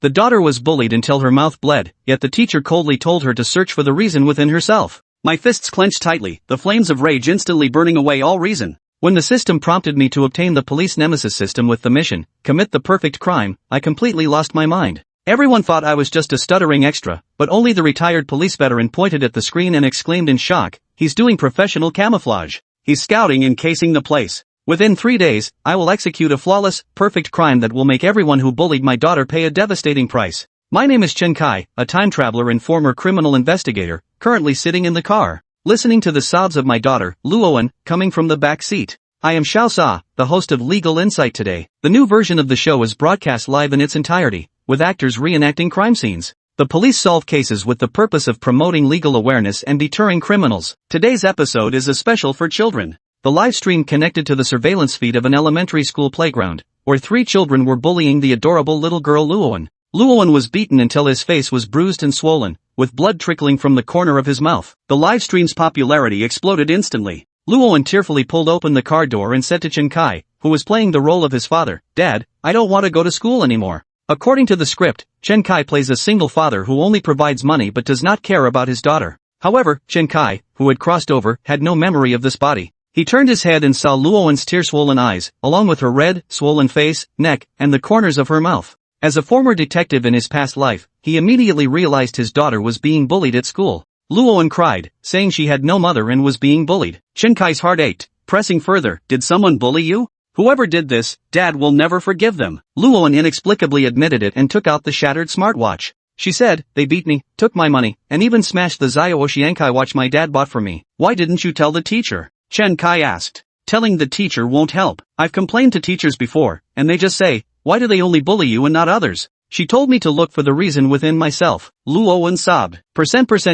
The daughter was bullied until her mouth bled, yet the teacher coldly told her to search for the reason within herself. My fists clenched tightly, the flames of rage instantly burning away all reason. When the system prompted me to obtain the police Nemesis System with the mission, commit the perfect crime, I completely lost my mind. Everyone thought I was just a stuttering extra, but only the retired police veteran pointed at the screen and exclaimed in shock, "He's doing professional camouflage. He's scouting and casing the place. Within 3 days, I will execute a flawless, perfect crime that will make everyone who bullied my daughter pay a devastating price." My name is Chen Kai, a time traveler and former criminal investigator, currently sitting in the car, listening to the sobs of my daughter, Luoan, coming from the back seat. I am Xiao Sa, the host of Legal Insight today. The new version of the show is broadcast live in its entirety, with actors reenacting crime scenes. The police solve cases with the purpose of promoting legal awareness and deterring criminals. Today's episode is a special for children. The live stream connected to the surveillance feed of an elementary school playground, where 3 children were bullying the adorable little girl Luoan. Luoan was beaten until his face was bruised and swollen, with blood trickling from the corner of his mouth. The live stream's popularity exploded instantly. Luoan tearfully pulled open the car door and said to Chen Kai, who was playing the role of his father, "Dad, I don't want to go to school anymore." According to the script, Chen Kai plays a single father who only provides money but does not care about his daughter. However, Chen Kai, who had crossed over, had no memory of this body. He turned his head and saw Luoan's tear-swollen eyes, along with her red, swollen face, neck, and the corners of her mouth. As a former detective in his past life, he immediately realized his daughter was being bullied at school. Luoan cried, saying she had no mother and was being bullied. Chen Kai's heart ached, pressing further, "Did someone bully you? Whoever did this, Dad will never forgive them." Luoan inexplicably admitted it and took out the shattered smartwatch. She said, "They beat me, took my money, and even smashed the Zio Oshienkai watch my dad bought for me. Why didn't you tell the teacher?" Chen Kai asked. "Telling the teacher won't help. I've complained to teachers before, and they just say, 'Why do they only bully you and not others?' She told me to look for the reason within myself." Luoan sobbed.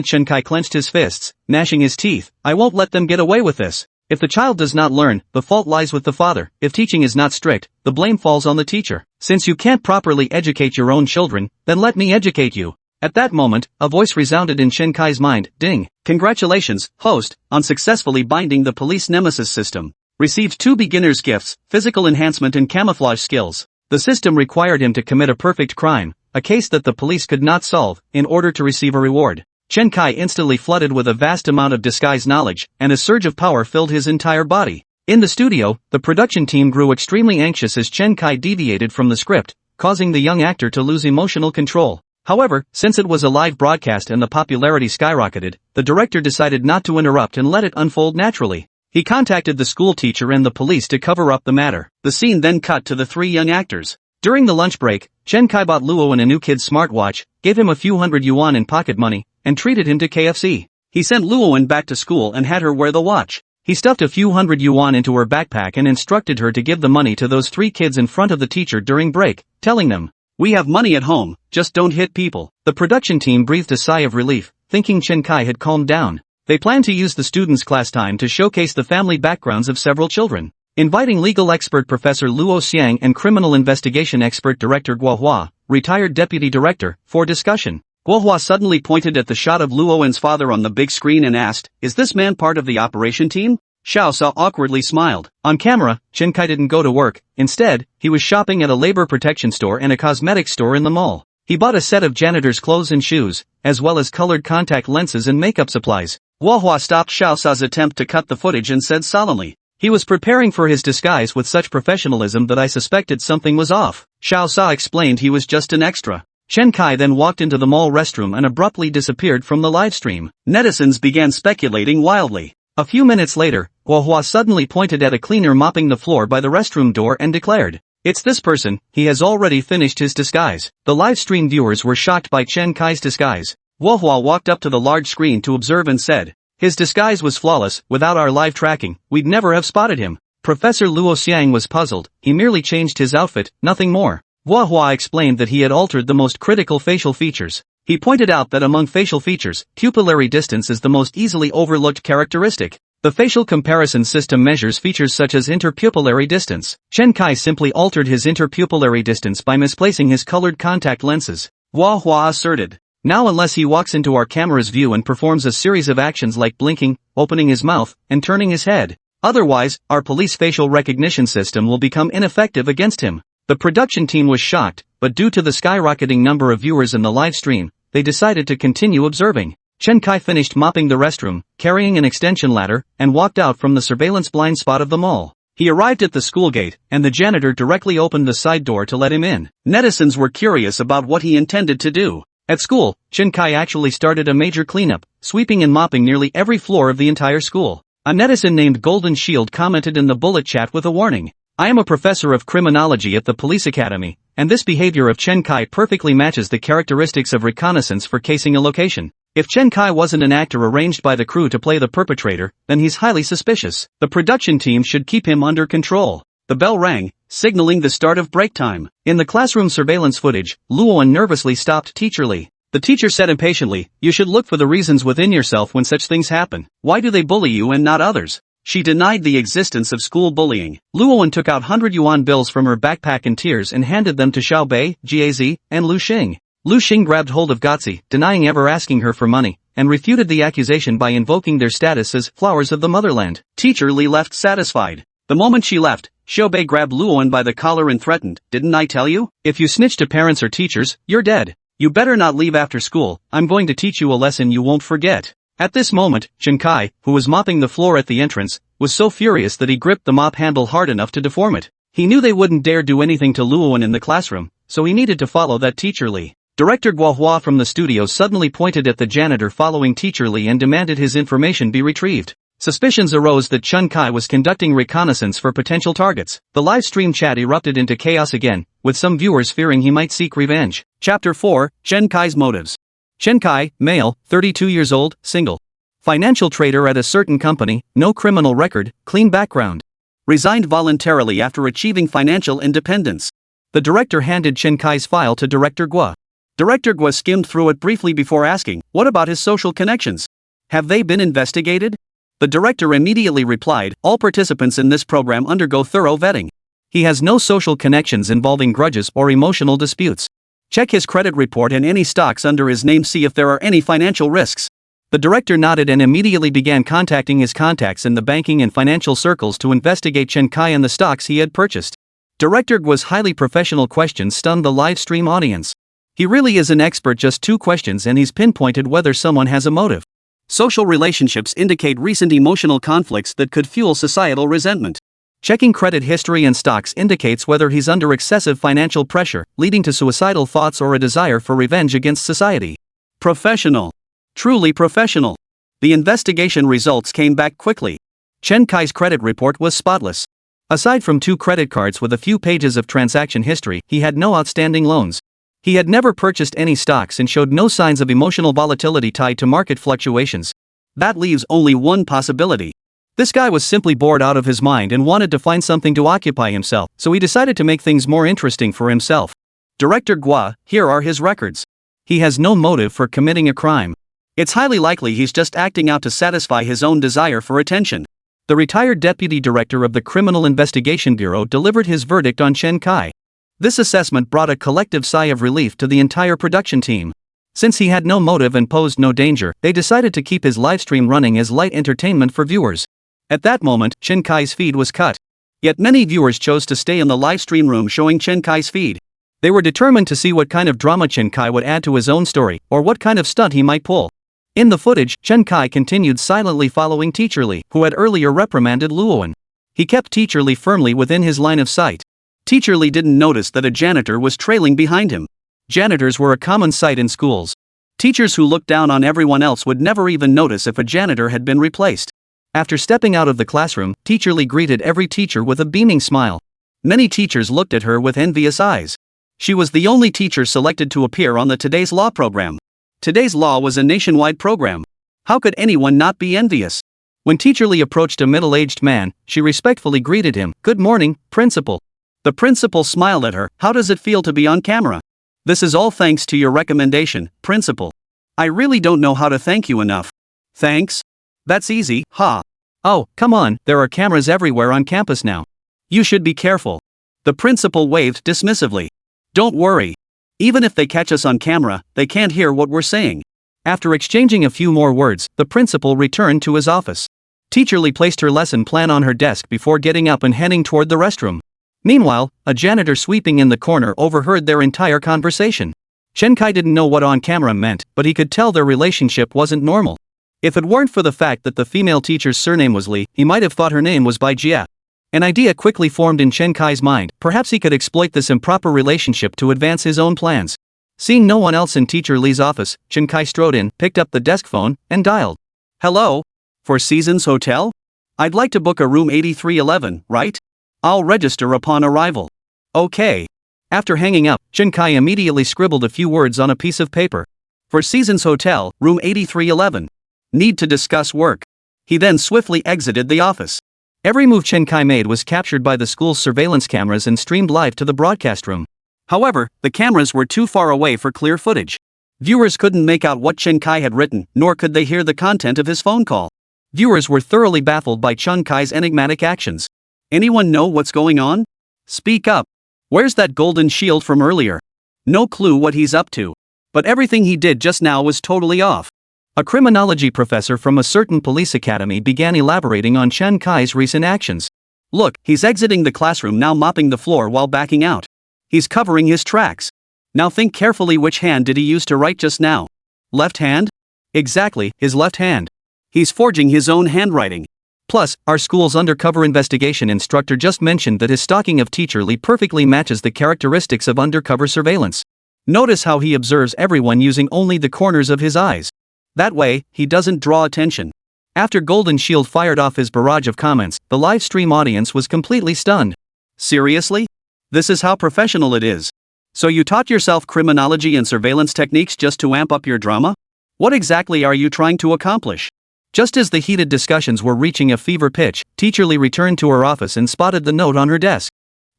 Chen Kai clenched his fists, gnashing his teeth. "I won't let them get away with this. If the child does not learn, the fault lies with the father. If teaching is not strict, the blame falls on the teacher. Since you can't properly educate your own children, then let me educate you." At that moment, a voice resounded in Chen Kai's mind, "Ding! Congratulations, host, on successfully binding the police Nemesis System. Received 2 beginner's gifts, physical enhancement and camouflage skills." The system required him to commit a perfect crime, a case that the police could not solve, in order to receive a reward. Chen Kai instantly flooded with a vast amount of disguise knowledge, and a surge of power filled his entire body. In the studio, the production team grew extremely anxious as Chen Kai deviated from the script, causing the young actor to lose emotional control. However, since it was a live broadcast and the popularity skyrocketed, the director decided not to interrupt and let it unfold naturally. He contacted the school teacher and the police to cover up the matter. The scene then cut to the 3 young actors. During the lunch break, Chen Kai bought Luoan a new kid's smartwatch, gave him a few hundred yuan in pocket money, and treated him to KFC. He sent Luoan back to school and had her wear the watch. He stuffed a few hundred yuan into her backpack and instructed her to give the money to those 3 kids in front of the teacher during break, telling them, "We have money at home, just don't hit people." The production team breathed a sigh of relief, thinking Chen Kai had calmed down. They planned to use the students' class time to showcase the family backgrounds of several children, inviting legal expert Professor Luo Xiang and criminal investigation expert Director Guo Hua, retired deputy director, for discussion. Guo Hua suddenly pointed at the shot of Luoan's father on the big screen and asked, "Is this man part of the operation team?" Xiao Sa awkwardly smiled. On camera, Chen Kai didn't go to work. Instead, he was shopping at a labor protection store and a cosmetics store in the mall. He bought a set of janitor's clothes and shoes, as well as colored contact lenses and makeup supplies. Guo Hua stopped Xiao Sa's attempt to cut the footage and said solemnly, "He was preparing for his disguise with such professionalism that I suspected something was off." Xiao Sa explained he was just an extra. Chen Kai then walked into the mall restroom and abruptly disappeared from the livestream. Netizens began speculating wildly. A few minutes later, Guo Hua suddenly pointed at a cleaner mopping the floor by the restroom door and declared, "It's this person, he has already finished his disguise." The livestream viewers were shocked by Chen Kai's disguise. Guo Hua walked up to the large screen to observe and said, "His disguise was flawless. Without our live tracking, we'd never have spotted him." Professor Luo Xiang was puzzled. He merely changed his outfit, nothing more. Guo Hua explained that he had altered the most critical facial features. He pointed out that among facial features, pupillary distance is the most easily overlooked characteristic. The facial comparison system measures features such as interpupillary distance. Chen Kai simply altered his interpupillary distance by misplacing his colored contact lenses. Guo Hua asserted, "Now unless he walks into our camera's view and performs a series of actions like blinking, opening his mouth, and turning his head. Otherwise, our police facial recognition system will become ineffective against him." The production team was shocked, but due to the skyrocketing number of viewers in the live stream, they decided to continue observing. Chen Kai finished mopping the restroom, carrying an extension ladder, and walked out from the surveillance blind spot of the mall. He arrived at the school gate, and the janitor directly opened the side door to let him in. Netizens were curious about what he intended to do. At school, Chen Kai actually started a major cleanup, sweeping and mopping nearly every floor of the entire school. A netizen named Golden Shield commented in the bullet chat with a warning. I am a professor of criminology at the police academy, and this behavior of Chen Kai perfectly matches the characteristics of reconnaissance for casing a location. If Chen Kai wasn't an actor arranged by the crew to play the perpetrator, then he's highly suspicious. The production team should keep him under control. The bell rang, signaling the start of break time. In the classroom surveillance footage, Luoan nervously stopped Teacher Lee. The teacher said impatiently, "You should look for the reasons within yourself when such things happen. Why do they bully you and not others?" She denied the existence of school bullying. Luoan took out 100 yuan bills from her backpack in tears and handed them to Xiaobei, Jiazi, and Lu Xing. Lu Xing grabbed hold of Gotzi, denying ever asking her for money, and refuted the accusation by invoking their status as flowers of the motherland. Teacher Li left satisfied. The moment she left, Xiaobei grabbed Luoan by the collar and threatened, "Didn't I tell you? If you snitch to parents or teachers, you're dead. You better not leave after school. I'm going to teach you a lesson you won't forget." At this moment, Chen Kai, who was mopping the floor at the entrance, was so furious that he gripped the mop handle hard enough to deform it. He knew they wouldn't dare do anything to Luoan in the classroom, so he needed to follow that Teacher Li. Director Guohua from the studio suddenly pointed at the janitor following Teacher Li and demanded his information be retrieved. Suspicions arose that Chen Kai was conducting reconnaissance for potential targets. The live stream chat erupted into chaos again, with some viewers fearing he might seek revenge. Chapter 4, Chen Kai's Motives. Chen Kai, male, 32 years old, single. Financial trader at a certain company, no criminal record, clean background. Resigned voluntarily after achieving financial independence. The director handed Chen Kai's file to Director Guo. Director Guo skimmed through it briefly before asking, "What about his social connections? Have they been investigated?" The director immediately replied, "All participants in this program undergo thorough vetting. He has no social connections involving grudges or emotional disputes. Check his credit report and any stocks under his name, see if there are any financial risks." The director nodded and immediately began contacting his contacts in the banking and financial circles to investigate Chen Kai and the stocks he had purchased. Director Guo's highly professional questions stunned the live stream audience. He really is an expert, just 2 questions and he's pinpointed whether someone has a motive. Social relationships indicate recent emotional conflicts that could fuel societal resentment. Checking credit history and stocks indicates whether he's under excessive financial pressure, leading to suicidal thoughts or a desire for revenge against society. Professional. Truly professional. The investigation results came back quickly. Chen Kai's credit report was spotless. Aside from 2 credit cards with a few pages of transaction history, he had no outstanding loans. He had never purchased any stocks and showed no signs of emotional volatility tied to market fluctuations. That leaves only one possibility. This guy was simply bored out of his mind and wanted to find something to occupy himself, so he decided to make things more interesting for himself. Director Guo, here are his records. He has no motive for committing a crime. It's highly likely he's just acting out to satisfy his own desire for attention. The retired deputy director of the Criminal Investigation Bureau delivered his verdict on Chen Kai. This assessment brought a collective sigh of relief to the entire production team. Since he had no motive and posed no danger, they decided to keep his livestream running as light entertainment for viewers. At that moment, Chen Kai's feed was cut. Yet many viewers chose to stay in the livestream room showing Chen Kai's feed. They were determined to see what kind of drama Chen Kai would add to his own story, or what kind of stunt he might pull. In the footage, Chen Kai continued silently following Teacher Li, who had earlier reprimanded Luoan. He kept Teacher Li firmly within his line of sight. Teacher Li didn't notice that a janitor was trailing behind him. Janitors were a common sight in schools. Teachers who looked down on everyone else would never even notice if a janitor had been replaced. After stepping out of the classroom, Teacher Li greeted every teacher with a beaming smile. Many teachers looked at her with envious eyes. She was the only teacher selected to appear on the Today's Law program. Today's Law was a nationwide program. How could anyone not be envious? When Teacher Li approached a middle-aged man, she respectfully greeted him, "Good morning, Principal." The principal smiled at her. "How does it feel to be on camera?" "This is all thanks to your recommendation, Principal. I really don't know how to thank you enough." "Thanks? That's easy, ha." "Oh, come on, there are cameras everywhere on campus now. You should be careful." The principal waved dismissively. "Don't worry. Even if they catch us on camera, they can't hear what we're saying." After exchanging a few more words, the principal returned to his office. Teacher Li placed her lesson plan on her desk before getting up and heading toward the restroom. Meanwhile, a janitor sweeping in the corner overheard their entire conversation. Chen Kai didn't know what on-camera meant, but he could tell their relationship wasn't normal. If it weren't for the fact that the female teacher's surname was Li, he might have thought her name was Bai Jia. An idea quickly formed in Chen Kai's mind. Perhaps he could exploit this improper relationship to advance his own plans. Seeing no one else in Teacher Li's office, Chen Kai strode in, picked up the desk phone, and dialed. Hello? Four Seasons Hotel? I'd like to book a room 8311, right? I'll register upon arrival. Okay. After hanging up, Chen Kai immediately scribbled a few words on a piece of paper. Four Seasons Hotel, room 8311. Need to discuss work. He then swiftly exited the office. Every move Chen Kai made was captured by the school's surveillance cameras and streamed live to the broadcast room. However, the cameras were too far away for clear footage. Viewers couldn't make out what Chen Kai had written, nor could they hear the content of his phone call. Viewers were thoroughly baffled by Chen Kai's enigmatic actions. Anyone know what's going on? Speak up. Where's that golden shield from earlier? No clue what he's up to. But everything he did just now was totally off. A criminology professor from a certain police academy began elaborating on Chen Kai's recent actions. Look, he's exiting the classroom now, mopping the floor while backing out. He's covering his tracks. Now think carefully, which hand did he use to write just now? Left hand? Exactly, his left hand. He's forging his own handwriting. Plus, our school's undercover investigation instructor just mentioned that his stalking of Teacher Li perfectly matches the characteristics of undercover surveillance. Notice how he observes everyone using only the corners of his eyes. That way, he doesn't draw attention. After Golden Shield fired off his barrage of comments, the live stream audience was completely stunned. Seriously? This is how professional it is. So you taught yourself criminology and surveillance techniques just to amp up your drama? What exactly are you trying to accomplish? Just as the heated discussions were reaching a fever pitch, Teacher Li returned to her office and spotted the note on her desk.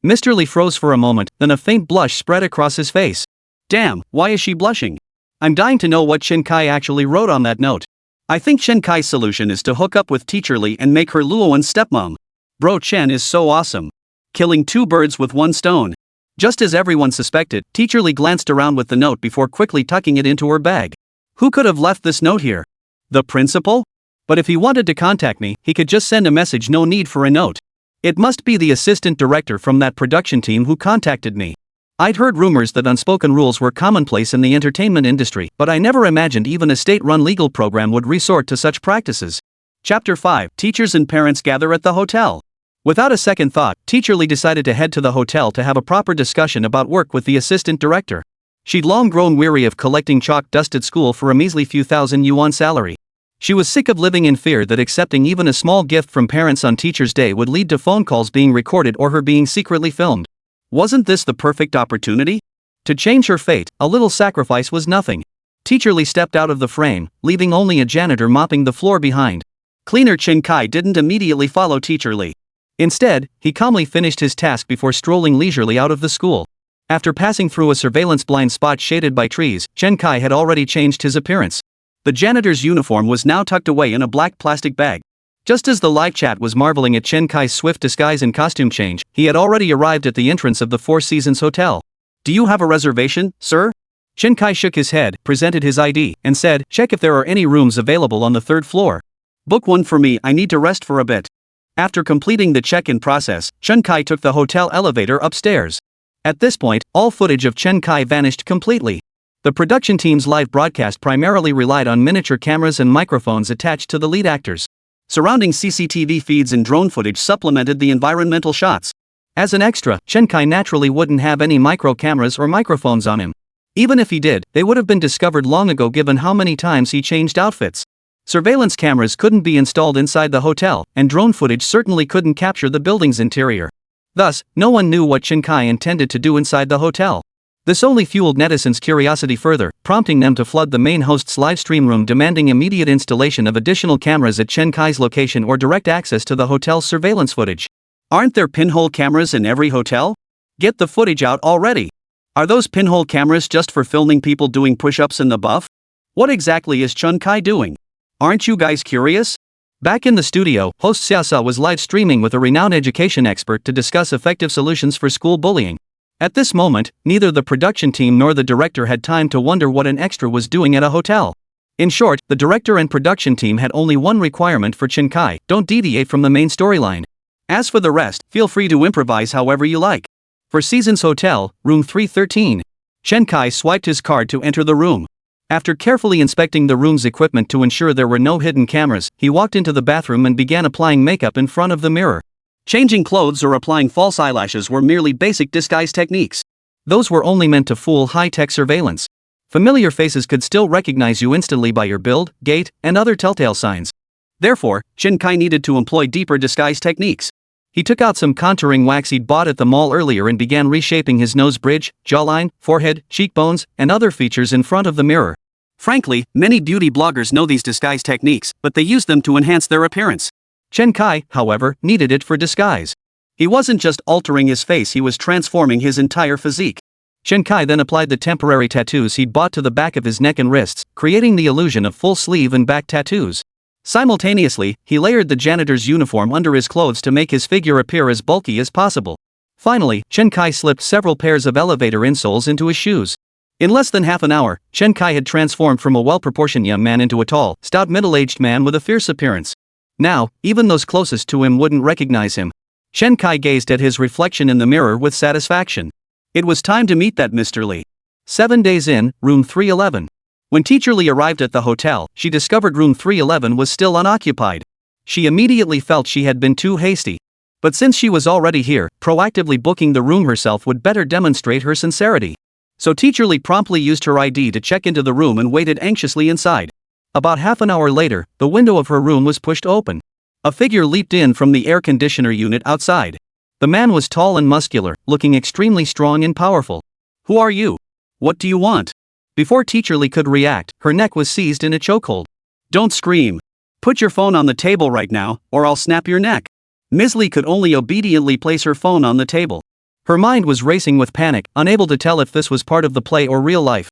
Mr. Li froze for a moment, then a faint blush spread across his face. Damn, why is she blushing? I'm dying to know what Chen Kai actually wrote on that note. I think Chen Kai's solution is to hook up with Teacher Li and make her Luowan's stepmom. Bro, Chen is so awesome. Killing two birds with one stone. Just as everyone suspected, Teacher Li glanced around with the note before quickly tucking it into her bag. Who could have left this note here? The principal? But if he wanted to contact me, he could just send a message, no need for a note. It must be the assistant director from that production team who contacted me. I'd heard rumors that unspoken rules were commonplace in the entertainment industry, but I never imagined even a state-run legal program would resort to such practices. Chapter 5. Teachers and parents gather at the hotel. Without a second thought, Teacher Li decided to head to the hotel to have a proper discussion about work with the assistant director. She'd long grown weary of collecting chalk dust at school for a measly few thousand yuan salary. She was sick of living in fear that accepting even a small gift from parents on Teacher's Day would lead to phone calls being recorded or her being secretly filmed. Wasn't this the perfect opportunity? To change her fate, a little sacrifice was nothing. Teacher Li stepped out of the frame, leaving only a janitor mopping the floor behind. Cleaner Chen Kai didn't immediately follow Teacher Li. Instead, he calmly finished his task before strolling leisurely out of the school. After passing through a surveillance blind spot shaded by trees, Chen Kai had already changed his appearance. The janitor's uniform was now tucked away in a black plastic bag. Just as the live chat was marveling at Chen Kai's swift disguise and costume change, he had already arrived at the entrance of the Four Seasons Hotel. Do you have a reservation, sir? Chen Kai shook his head, presented his ID, and said, check if there are any rooms available on the third floor. Book one for me, I need to rest for a bit. After completing the check-in process, Chen Kai took the hotel elevator upstairs. At this point, all footage of Chen Kai vanished completely. The production team's live broadcast primarily relied on miniature cameras and microphones attached to the lead actors. Surrounding CCTV feeds and drone footage supplemented the environmental shots. As an extra, Chen Kai naturally wouldn't have any micro cameras or microphones on him. Even if he did, they would have been discovered long ago given how many times he changed outfits. Surveillance cameras couldn't be installed inside the hotel, and drone footage certainly couldn't capture the building's interior. Thus, no one knew what Chen Kai intended to do inside the hotel. This only fueled netizens' curiosity further, prompting them to flood the main host's live stream room demanding immediate installation of additional cameras at Chen Kai's location or direct access to the hotel's surveillance footage. Aren't there pinhole cameras in every hotel? Get the footage out already. Are those pinhole cameras just for filming people doing push-ups in the buff? What exactly is Chen Kai doing? Aren't you guys curious? Back in the studio, host Xiaosa was live streaming with a renowned education expert to discuss effective solutions for school bullying. At this moment, neither the production team nor the director had time to wonder what an extra was doing at a hotel. In short, the director and production team had only one requirement for Chen Kai: don't deviate from the main storyline. As for the rest, feel free to improvise however you like. For Seasons Hotel, room 313. Chen Kai swiped his card to enter the room. After carefully inspecting the room's equipment to ensure there were no hidden cameras, he walked into the bathroom and began applying makeup in front of the mirror. Changing clothes or applying false eyelashes were merely basic disguise techniques. Those were only meant to fool high-tech surveillance. Familiar faces could still recognize you instantly by your build, gait, and other telltale signs. Therefore, Chen Kai needed to employ deeper disguise techniques. He took out some contouring wax he'd bought at the mall earlier and began reshaping his nose bridge, jawline, forehead, cheekbones, and other features in front of the mirror. Frankly, many beauty bloggers know these disguise techniques, but they use them to enhance their appearance. Chen Kai, however, needed it for disguise. He wasn't just altering his face, he was transforming his entire physique. Chen Kai then applied the temporary tattoos he'd bought to the back of his neck and wrists, creating the illusion of full sleeve and back tattoos. Simultaneously, he layered the janitor's uniform under his clothes to make his figure appear as bulky as possible. Finally, Chen Kai slipped several pairs of elevator insoles into his shoes. In less than half an hour, Chen Kai had transformed from a well-proportioned young man into a tall, stout middle-aged man with a fierce appearance. Now, even those closest to him wouldn't recognize him. Chen Kai gazed at his reflection in the mirror with satisfaction. It was time to meet that Mr. Li. 7 days in, room 311. When Teacher Li arrived at the hotel, she discovered room 311 was still unoccupied. She immediately felt she had been too hasty. But since she was already here, proactively booking the room herself would better demonstrate her sincerity. So Teacher Li promptly used her ID to check into the room and waited anxiously inside. About half an hour later, the window of her room was pushed open. A figure leaped in from the air conditioner unit outside. The man was tall and muscular, looking extremely strong and powerful. "Who are you? What do you want?" Before Teacher Li could react, her neck was seized in a chokehold. "Don't scream. Put your phone on the table right now, or I'll snap your neck." Ms. Li could only obediently place her phone on the table. Her mind was racing with panic, unable to tell if this was part of the play or real life.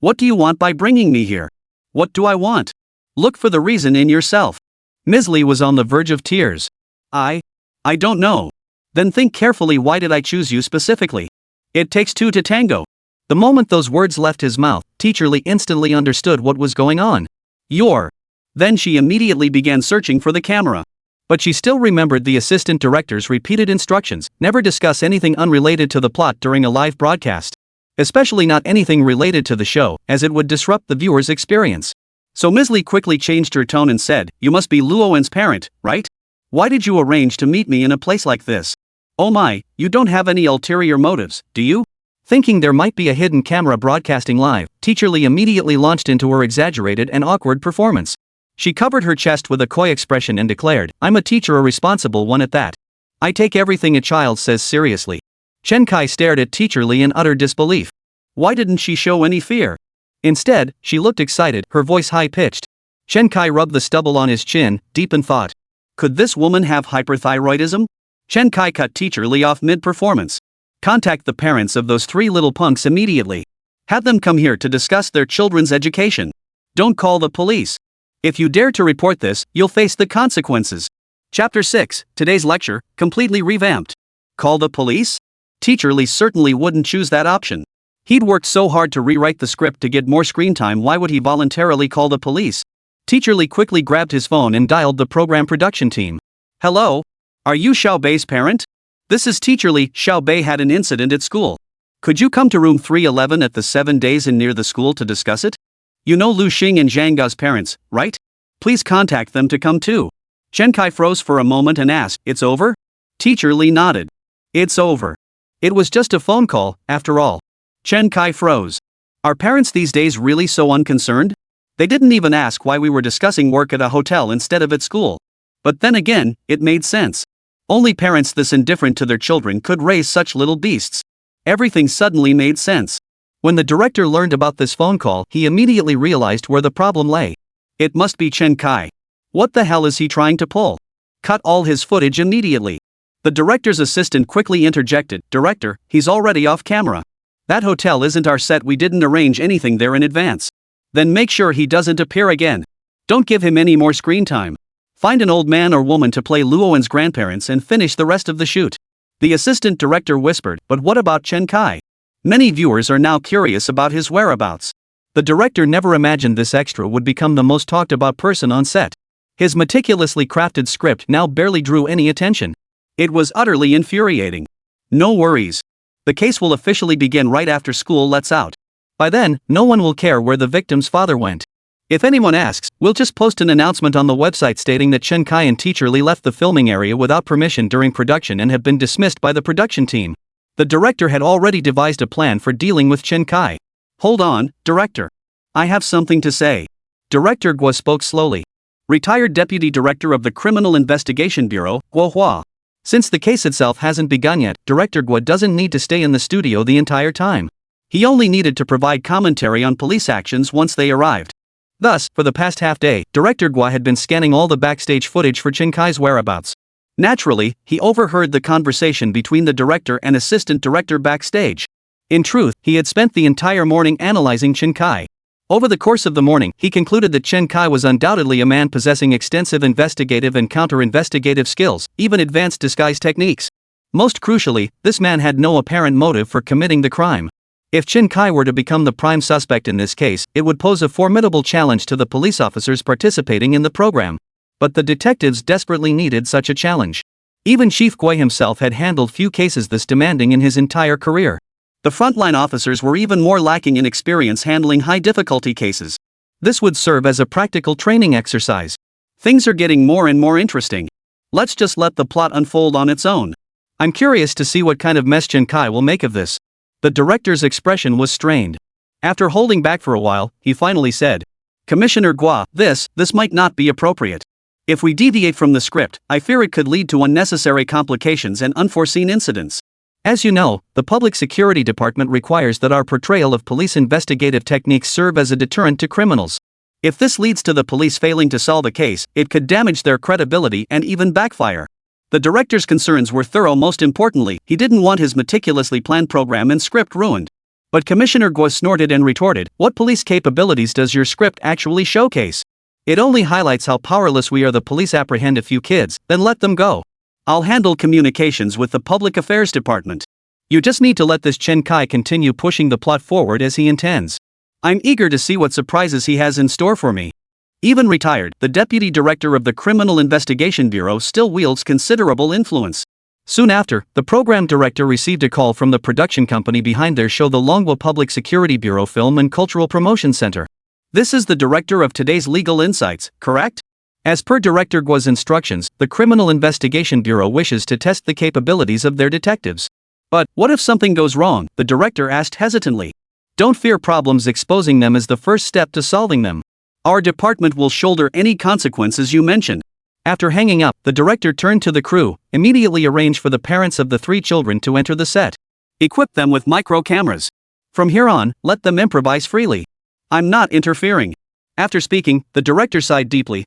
"What do you want by bringing me here? What do I want? Look for the reason in yourself." Ms. Li was on the verge of tears. I don't know." "Then think carefully, why did I choose you specifically? It takes two to tango." The moment those words left his mouth, Teacher Li instantly understood what was going on. "You're..." Then she immediately began searching for the camera. But she still remembered the assistant director's repeated instructions: never discuss anything unrelated to the plot during a live broadcast. Especially not anything related to the show, as it would disrupt the viewer's experience. So Ms. Li quickly changed her tone and said, "You must be Luowen's parent, right? Why did you arrange to meet me in a place like this? Oh my, you don't have any ulterior motives, do you?" Thinking there might be a hidden camera broadcasting live, Teacher Li immediately launched into her exaggerated and awkward performance. She covered her chest with a coy expression and declared, "I'm a teacher, a responsible one at that. I take everything a child says seriously." Chen Kai stared at Teacher Li in utter disbelief. Why didn't she show any fear? Instead, she looked excited, her voice high-pitched. Chen Kai rubbed the stubble on his chin, deep in thought. Could this woman have hyperthyroidism? Chen Kai cut Teacher Li off mid-performance. "Contact the parents of those 3 little punks immediately. Have them come here to discuss their children's education. Don't call the police. If you dare to report this, you'll face the consequences." Chapter 6, today's lecture, completely revamped. Call the police? Teacher Li certainly wouldn't choose that option. He'd worked so hard to rewrite the script to get more screen time, why would he voluntarily call the police? Teacher Li quickly grabbed his phone and dialed the program production team. "Hello? Are you Xiaobei's parent? This is Teacher Li. Xiaobei had an incident at school. Could you come to room 311 at the 7 days Inn near the school to discuss it? You know Lu Xing and Zhang Ga's parents, right? Please contact them to come too." Chen Kai froze for a moment and asked, "It's over?" Teacher Li nodded. "It's over. It was just a phone call, after all." Chen Kai froze. Are parents these days really so unconcerned? They didn't even ask why we were discussing work at a hotel instead of at school. But then again, it made sense. Only parents this indifferent to their children could raise such little beasts. Everything suddenly made sense. When the director learned about this phone call, he immediately realized where the problem lay. It must be Chen Kai. What the hell is he trying to pull? Cut all his footage immediately. The director's assistant quickly interjected, "Director, he's already off camera. That hotel isn't our set, we didn't arrange anything there in advance." "Then make sure he doesn't appear again. Don't give him any more screen time. Find an old man or woman to play Luowen's grandparents and finish the rest of the shoot." The assistant director whispered, "But what about Chen Kai? Many viewers are now curious about his whereabouts." The director never imagined this extra would become the most talked about person on set. His meticulously crafted script now barely drew any attention. It was utterly infuriating. No worries. The case will officially begin right after school lets out. By then, no one will care where the victim's father went. If anyone asks, we'll just post an announcement on the website stating that Chen Kai and Teacher Lee left the filming area without permission during production and have been dismissed by the production team. The director had already devised a plan for dealing with Chen Kai. Hold on, director. I have something to say. Director Guo spoke slowly. Retired Deputy Director of the Criminal Investigation Bureau, Guo Hua. Since the case itself hasn't begun yet, Director Guo doesn't need to stay in the studio the entire time. He only needed to provide commentary on police actions once they arrived. Thus, for the past half day, Director Guo had been scanning all the backstage footage for Chen Kai's whereabouts. Naturally, he overheard the conversation between the director and assistant director backstage. In truth, he had spent the entire morning analyzing Chen Kai. Over the course of the morning, he concluded that Chen Kai was undoubtedly a man possessing extensive investigative and counter-investigative skills, even advanced disguise techniques. Most crucially, this man had no apparent motive for committing the crime. If Chen Kai were to become the prime suspect in this case, it would pose a formidable challenge to the police officers participating in the program. But the detectives desperately needed such a challenge. Even Chief Gui himself had handled few cases this demanding in his entire career. The frontline officers were even more lacking in experience handling high-difficulty cases. This would serve as a practical training exercise. Things are getting more and more interesting. Let's just let the plot unfold on its own. I'm curious to see what kind of mess Chen Kai will make of this. The director's expression was strained. After holding back for a while, he finally said, Commissioner Guo, this might not be appropriate. If we deviate from the script, I fear it could lead to unnecessary complications and unforeseen incidents. As you know, the Public Security Department requires that our portrayal of police investigative techniques serve as a deterrent to criminals. If this leads to the police failing to solve a case, it could damage their credibility and even backfire. The director's concerns were thorough. Most importantly, he didn't want his meticulously planned program and script ruined. But Commissioner Guo snorted and retorted, what police capabilities does your script actually showcase? It only highlights how powerless we are. The police apprehend a few kids, then let them go. I'll handle communications with the Public Affairs Department. You just need to let this Chen Kai continue pushing the plot forward as he intends. I'm eager to see what surprises he has in store for me. Even retired, the Deputy Director of the Criminal Investigation Bureau still wields considerable influence. Soon after, the program director received a call from the production company behind their show, the Longhua Public Security Bureau Film and Cultural Promotion Center. This is the director of today's Legal Insights, correct? As per Director Guo's instructions, the Criminal Investigation Bureau wishes to test the capabilities of their detectives. But, what if something goes wrong? The director asked hesitantly. Don't fear problems, exposing them is the first step to solving them. Our department will shoulder any consequences you mentioned. After hanging up, the director turned to the crew, immediately arranged for the parents of the 3 children to enter the set. Equip them with micro cameras. From here on, let them improvise freely. I'm not interfering. After speaking, the director sighed deeply.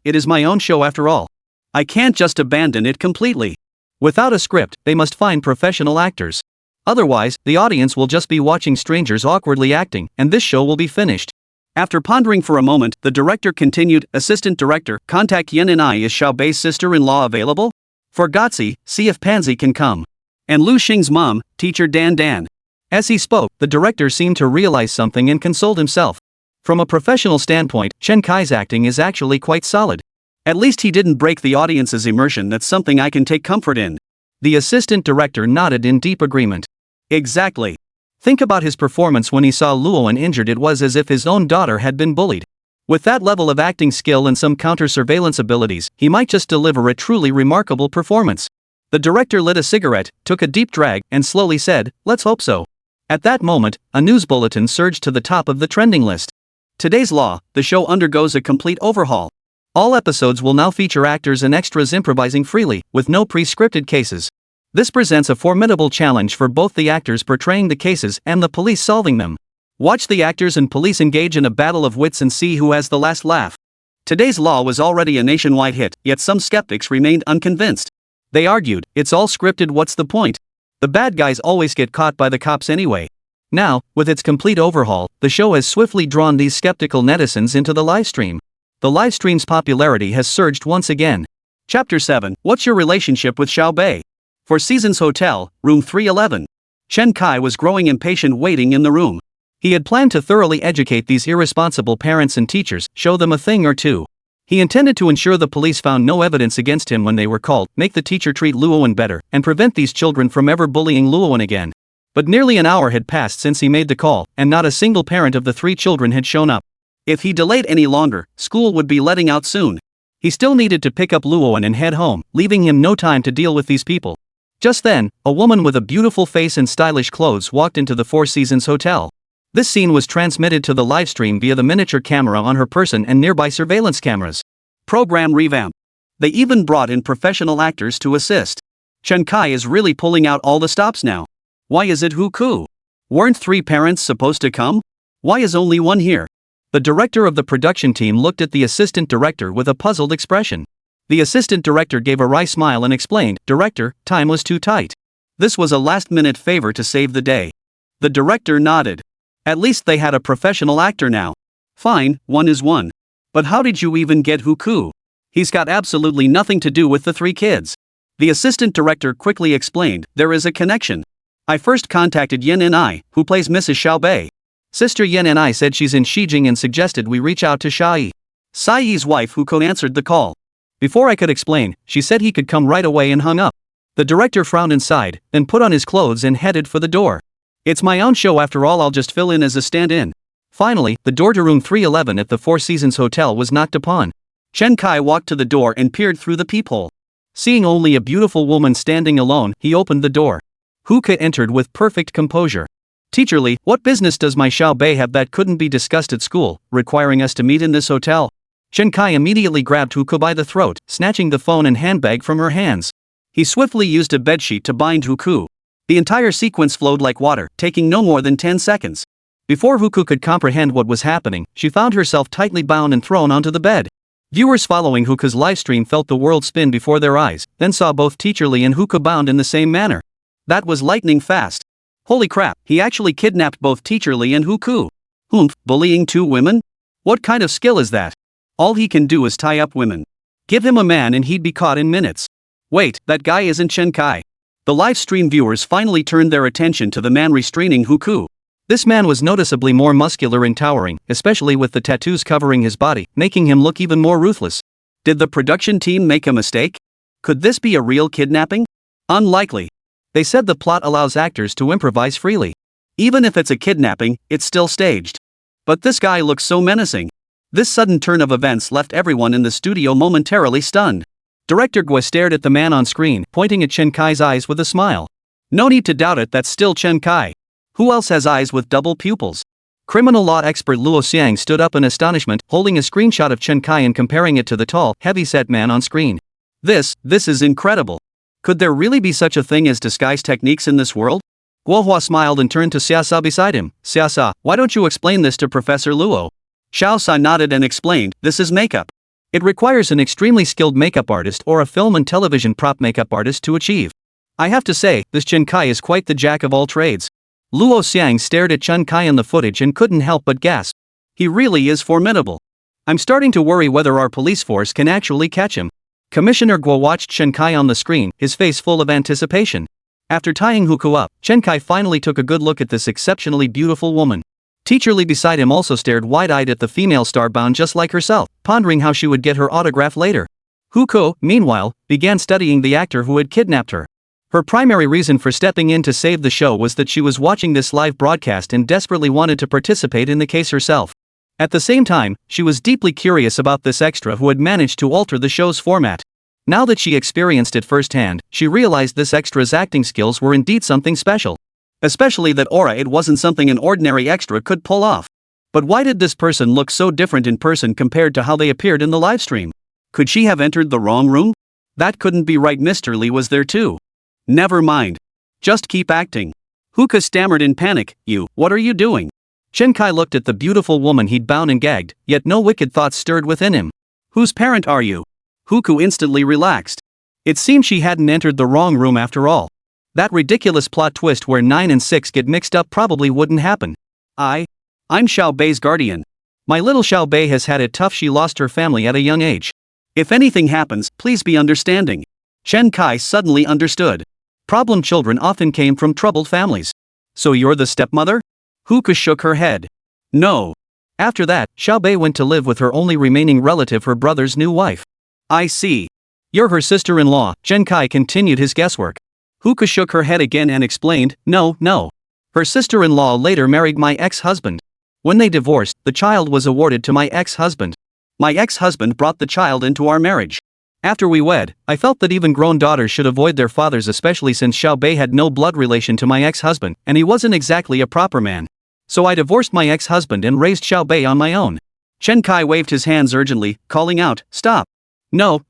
It is my own show after all. I can't just abandon it completely. Without a script, they must find professional actors. Otherwise, the audience will just be watching strangers awkwardly acting, and this show will be finished. After pondering for a moment, the director continued, Assistant Director, contact Yen and I. Is Xiaobei's sister-in-law available? For Gotzi, see if Pansy can come. And Lu Xing's mom, Teacher Dan. As he spoke, the director seemed to realize something and consoled himself. From a professional standpoint, Chen Kai's acting is actually quite solid. At least he didn't break the audience's immersion. That's something I can take comfort in. The assistant director nodded in deep agreement. Exactly. Think about his performance when he saw Luoan injured. It was as if his own daughter had been bullied. With that level of acting skill and some counter-surveillance abilities, he might just deliver a truly remarkable performance. The director lit a cigarette, took a deep drag, and slowly said, let's hope so. At that moment, a news bulletin surged to the top of the trending list. Today's law, the show undergoes a complete overhaul. All episodes will now feature actors and extras improvising freely, with no pre-scripted cases. This presents a formidable challenge for both the actors portraying the cases and the police solving them. Watch the actors and police engage in a battle of wits and see who has the last laugh. Today's law was already a nationwide hit, yet some skeptics remained unconvinced. They argued, it's all scripted, what's the point? The bad guys always get caught by the cops anyway. Now, with its complete overhaul, the show has swiftly drawn these skeptical netizens into the livestream. The livestream's popularity has surged once again. Chapter 7, What's your relationship with Xiaobei? For Seasons Hotel, room 311. Chen Kai was growing impatient waiting in the room. He had planned to thoroughly educate these irresponsible parents and teachers, show them a thing or two. He intended to ensure the police found no evidence against him when they were called, make the teacher treat Luowan better, and prevent these children from ever bullying Luowan again. But nearly an hour had passed since he made the call, and not a single parent of the 3 children had shown up. If he delayed any longer, school would be letting out soon. He still needed to pick up Luowan and head home, leaving him no time to deal with these people. Just then, a woman with a beautiful face and stylish clothes walked into the Four Seasons Hotel. This scene was transmitted to the livestream via the miniature camera on her person and nearby surveillance cameras. Program revamp. They even brought in professional actors to assist. Chen Kai is really pulling out all the stops now. Why is it Huku? Weren't 3 parents supposed to come? Why is only one here? The director of the production team looked at the assistant director with a puzzled expression. The assistant director gave a wry smile and explained, "Director, time was too tight. This was a last-minute favor to save the day." The director nodded. At least they had a professional actor now. Fine, one is one. But how did you even get Huku? He's got absolutely nothing to do with the 3 kids. The assistant director quickly explained, "There is a connection. I first contacted Yen and I, who plays Mrs. Xiaobei. Sister Yen and I said she's in Xijing and suggested we reach out to Shai. Sai's wife Huko answered the call. Before I could explain, she said he could come right away and hung up." The director frowned inside, then put on his clothes and headed for the door. "It's my own show after all, I'll just fill in as a stand-in." Finally, the door to room 311 at the Four Seasons Hotel was knocked upon. Chen Kai walked to the door and peered through the peephole. Seeing only a beautiful woman standing alone, he opened the door. Huka entered with perfect composure. "Teacherly, what business does my Xiaobei have that couldn't be discussed at school, requiring us to meet in this hotel?" Chen Kai immediately grabbed Huka by the throat, snatching the phone and handbag from her hands. He swiftly used a bedsheet to bind Huku. The entire sequence flowed like water, taking no more than 10 seconds. Before Huku could comprehend what was happening, she found herself tightly bound and thrown onto the bed. Viewers following Huka's livestream felt the world spin before their eyes, then saw both Teacherly and Huka bound in the same manner. That was lightning fast. Holy crap, he actually kidnapped both Teacherly and Huku. Humph, bullying 2 women? What kind of skill is that? All he can do is tie up women. Give him a man and he'd be caught in minutes. Wait, that guy isn't Chen Kai. The live stream viewers finally turned their attention to the man restraining Huku. This man was noticeably more muscular and towering, especially with the tattoos covering his body, making him look even more ruthless. Did the production team make a mistake? Could this be a real kidnapping? Unlikely. They said the plot allows actors to improvise freely. Even if it's a kidnapping, it's still staged. But this guy looks so menacing. This sudden turn of events left everyone in the studio momentarily stunned. Director Gua stared at the man on screen, pointing at Chen Kai's eyes with a smile. No need to doubt it, that's still Chen Kai. Who else has eyes with double pupils? Criminal law expert Luo Xiang stood up in astonishment, holding a screenshot of Chen Kai and comparing it to the tall, heavy-set man on screen. This is incredible. Could there really be such a thing as disguise techniques in this world? Guohua smiled and turned to Xiasa beside him. "Xiasa, why don't you explain this to Professor Luo?" Xiaosa nodded and explained, "This is makeup. It requires an extremely skilled makeup artist or a film and television prop makeup artist to achieve. I have to say, this Chen Kai is quite the jack of all trades." Luo Xiang stared at Chen Kai in the footage and couldn't help but gasp. He really is formidable. I'm starting to worry whether our police force can actually catch him. Commissioner Guo watched Chen Kai on the screen, his face full of anticipation. After tying Huku up, Chen Kai finally took a good look at this exceptionally beautiful woman. Teacherly beside him also stared wide-eyed at the female star bound just like herself, pondering how she would get her autograph later. Huko, meanwhile, began studying the actor who had kidnapped her. Her primary reason for stepping in to save the show was that she was watching this live broadcast and desperately wanted to participate in the case herself. At the same time, she was deeply curious about this extra who had managed to alter the show's format. Now that she experienced it firsthand, she realized this extra's acting skills were indeed something special. Especially that aura, it wasn't something an ordinary extra could pull off. But why did this person look so different in person compared to how they appeared in the livestream? Could she have entered the wrong room? That couldn't be right. Mr. Lee was there too. Never mind. Just keep acting. Huka stammered in panic, what are you doing? Chen Kai looked at the beautiful woman he'd bound and gagged, yet no wicked thoughts stirred within him. Whose parent are you? Huku instantly relaxed. It seemed she hadn't entered the wrong room after all. That ridiculous plot twist where 9 and 6 get mixed up probably wouldn't happen. I'm Xiao Bei's guardian. My little Xiao Bei has had it tough. She lost her family at a young age. If anything happens, please be understanding. Chen Kai suddenly understood. Problem children often came from troubled families. So you're the stepmother? Huka shook her head. No. After that, Xiaobei went to live with her only remaining relative, her brother's new wife. I see. You're her sister-in-law. Chen Kai continued his guesswork. Huka shook her head again and explained, no. Her sister-in-law later married my ex-husband. When they divorced, the child was awarded to my ex-husband. My ex-husband brought the child into our marriage. After we wed, I felt that even grown daughters should avoid their fathers, especially since Xiaobei had no blood relation to my ex-husband, and he wasn't exactly a proper man. So I divorced my ex-husband and raised Xiaobei on my own. Chen Kai waved his hands urgently, calling out, stop. No,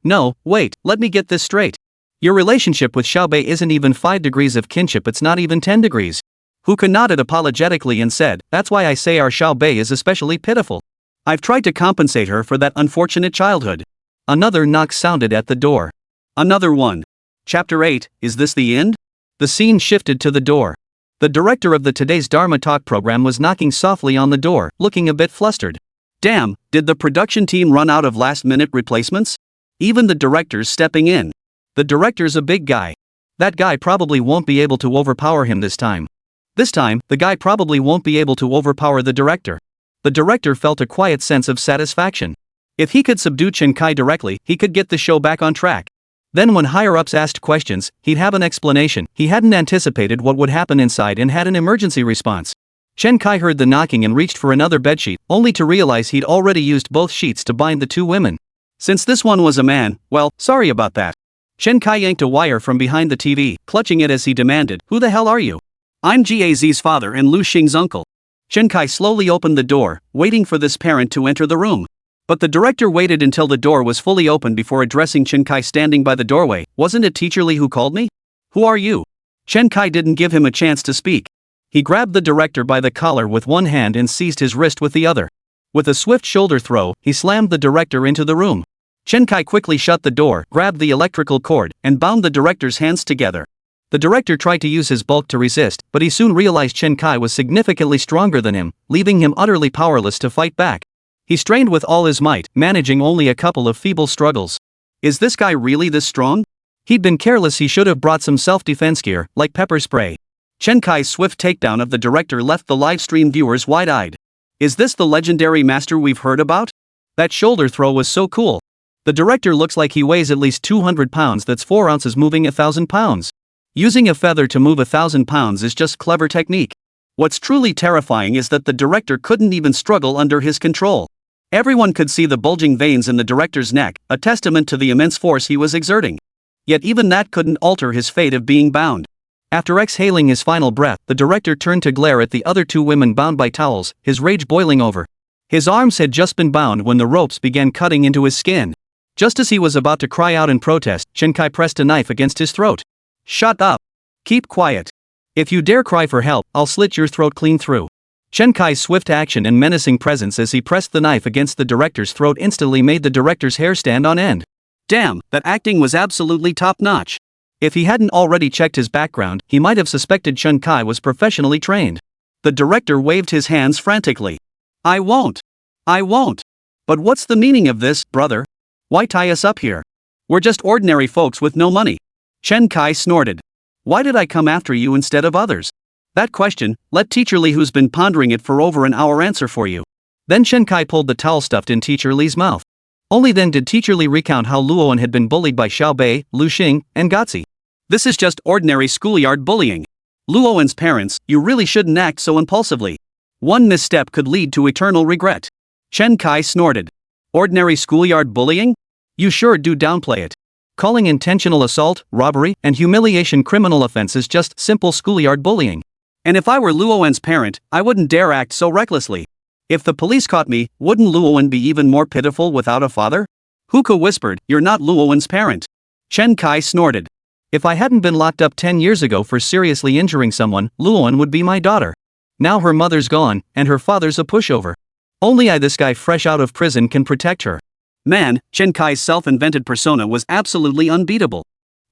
wait, let me get this straight. Your relationship with Xiaobei isn't even 5 degrees of kinship, it's not even 10 degrees. Huka nodded apologetically and said, that's why I say our Xiaobei is especially pitiful. I've tried to compensate her for that unfortunate childhood. Another knock sounded at the door. Another one. Chapter 8, is this the end? The scene shifted to the door. The director of the Today's Dharma Talk program was knocking softly on the door, looking a bit flustered. Damn, did the production team run out of last-minute replacements? Even the director's stepping in. The director's a big guy. That guy probably won't be able to overpower him this time. This time, the guy probably won't be able to overpower the director. The director felt a quiet sense of satisfaction. If he could subdue Chen Kai directly, he could get the show back on track. Then when higher-ups asked questions, he'd have an explanation. He hadn't anticipated what would happen inside and had an emergency response. Chen Kai heard the knocking and reached for another bedsheet, only to realize he'd already used both sheets to bind the two women. Since this one was a man, well, sorry about that. Chen Kai yanked a wire from behind the TV, clutching it as he demanded, who the hell are you? I'm Gaz's father and Lu Xing's uncle. Chen Kai slowly opened the door, waiting for this parent to enter the room. But the director waited until the door was fully open before addressing Chen Kai standing by the doorway. Wasn't it Teacher Li who called me? Who are you? Chen Kai didn't give him a chance to speak. He grabbed the director by the collar with one hand and seized his wrist with the other. With a swift shoulder throw, he slammed the director into the room. Chen Kai quickly shut the door, grabbed the electrical cord, and bound the director's hands together. The director tried to use his bulk to resist, but he soon realized Chen Kai was significantly stronger than him, leaving him utterly powerless to fight back. He strained with all his might, managing only a couple of feeble struggles. Is this guy really this strong? He'd been careless. He should have brought some self-defense gear, like pepper spray. Chen Kai's swift takedown of the director left the live-stream viewers wide-eyed. Is this the legendary master we've heard about? That shoulder throw was so cool. The director looks like he weighs at least 200 pounds. That's 4 ounces moving 1,000 pounds. Using a feather to move 1,000 pounds is just clever technique. What's truly terrifying is that the director couldn't even struggle under his control. Everyone could see the bulging veins in the director's neck, a testament to the immense force he was exerting. Yet even that couldn't alter his fate of being bound. After exhaling his final breath, the director turned to glare at the other two women bound by towels, his rage boiling over. His arms had just been bound when the ropes began cutting into his skin. Just as he was about to cry out in protest, Chen Kai pressed a knife against his throat. Shut up. Keep quiet. If you dare cry for help, I'll slit your throat clean through. Chen Kai's swift action and menacing presence as he pressed the knife against the director's throat instantly made the director's hair stand on end. Damn, that acting was absolutely top-notch. If he hadn't already checked his background, he might have suspected Chen Kai was professionally trained. The director waved his hands frantically. I won't. But what's the meaning of this, brother? Why tie us up here? We're just ordinary folks with no money. Chen Kai snorted. Why did I come after you instead of others? That question, let Teacher Li, who's been pondering it for over an hour, answer for you. Then Chen Kai pulled the towel stuffed in Teacher Li's mouth. Only then did Teacher Li recount how Luoan had been bullied by Xiaobei, Lu Xing, and Gotzi. This is just ordinary schoolyard bullying. Luoan's parents, you really shouldn't act so impulsively. One misstep could lead to eternal regret. Chen Kai snorted. Ordinary schoolyard bullying? You sure do downplay it. Calling intentional assault, robbery, and humiliation criminal offenses just simple schoolyard bullying. And if I were Luoan's parent, I wouldn't dare act so recklessly. If the police caught me, wouldn't Luoan be even more pitiful without a father? Huka whispered, you're not Luoan's parent. Chen Kai snorted. If I hadn't been locked up 10 years ago for seriously injuring someone, Luoan would be my daughter. Now her mother's gone, and her father's a pushover. Only I, this guy fresh out of prison, can protect her. Man, Chen Kai's self-invented persona was absolutely unbeatable.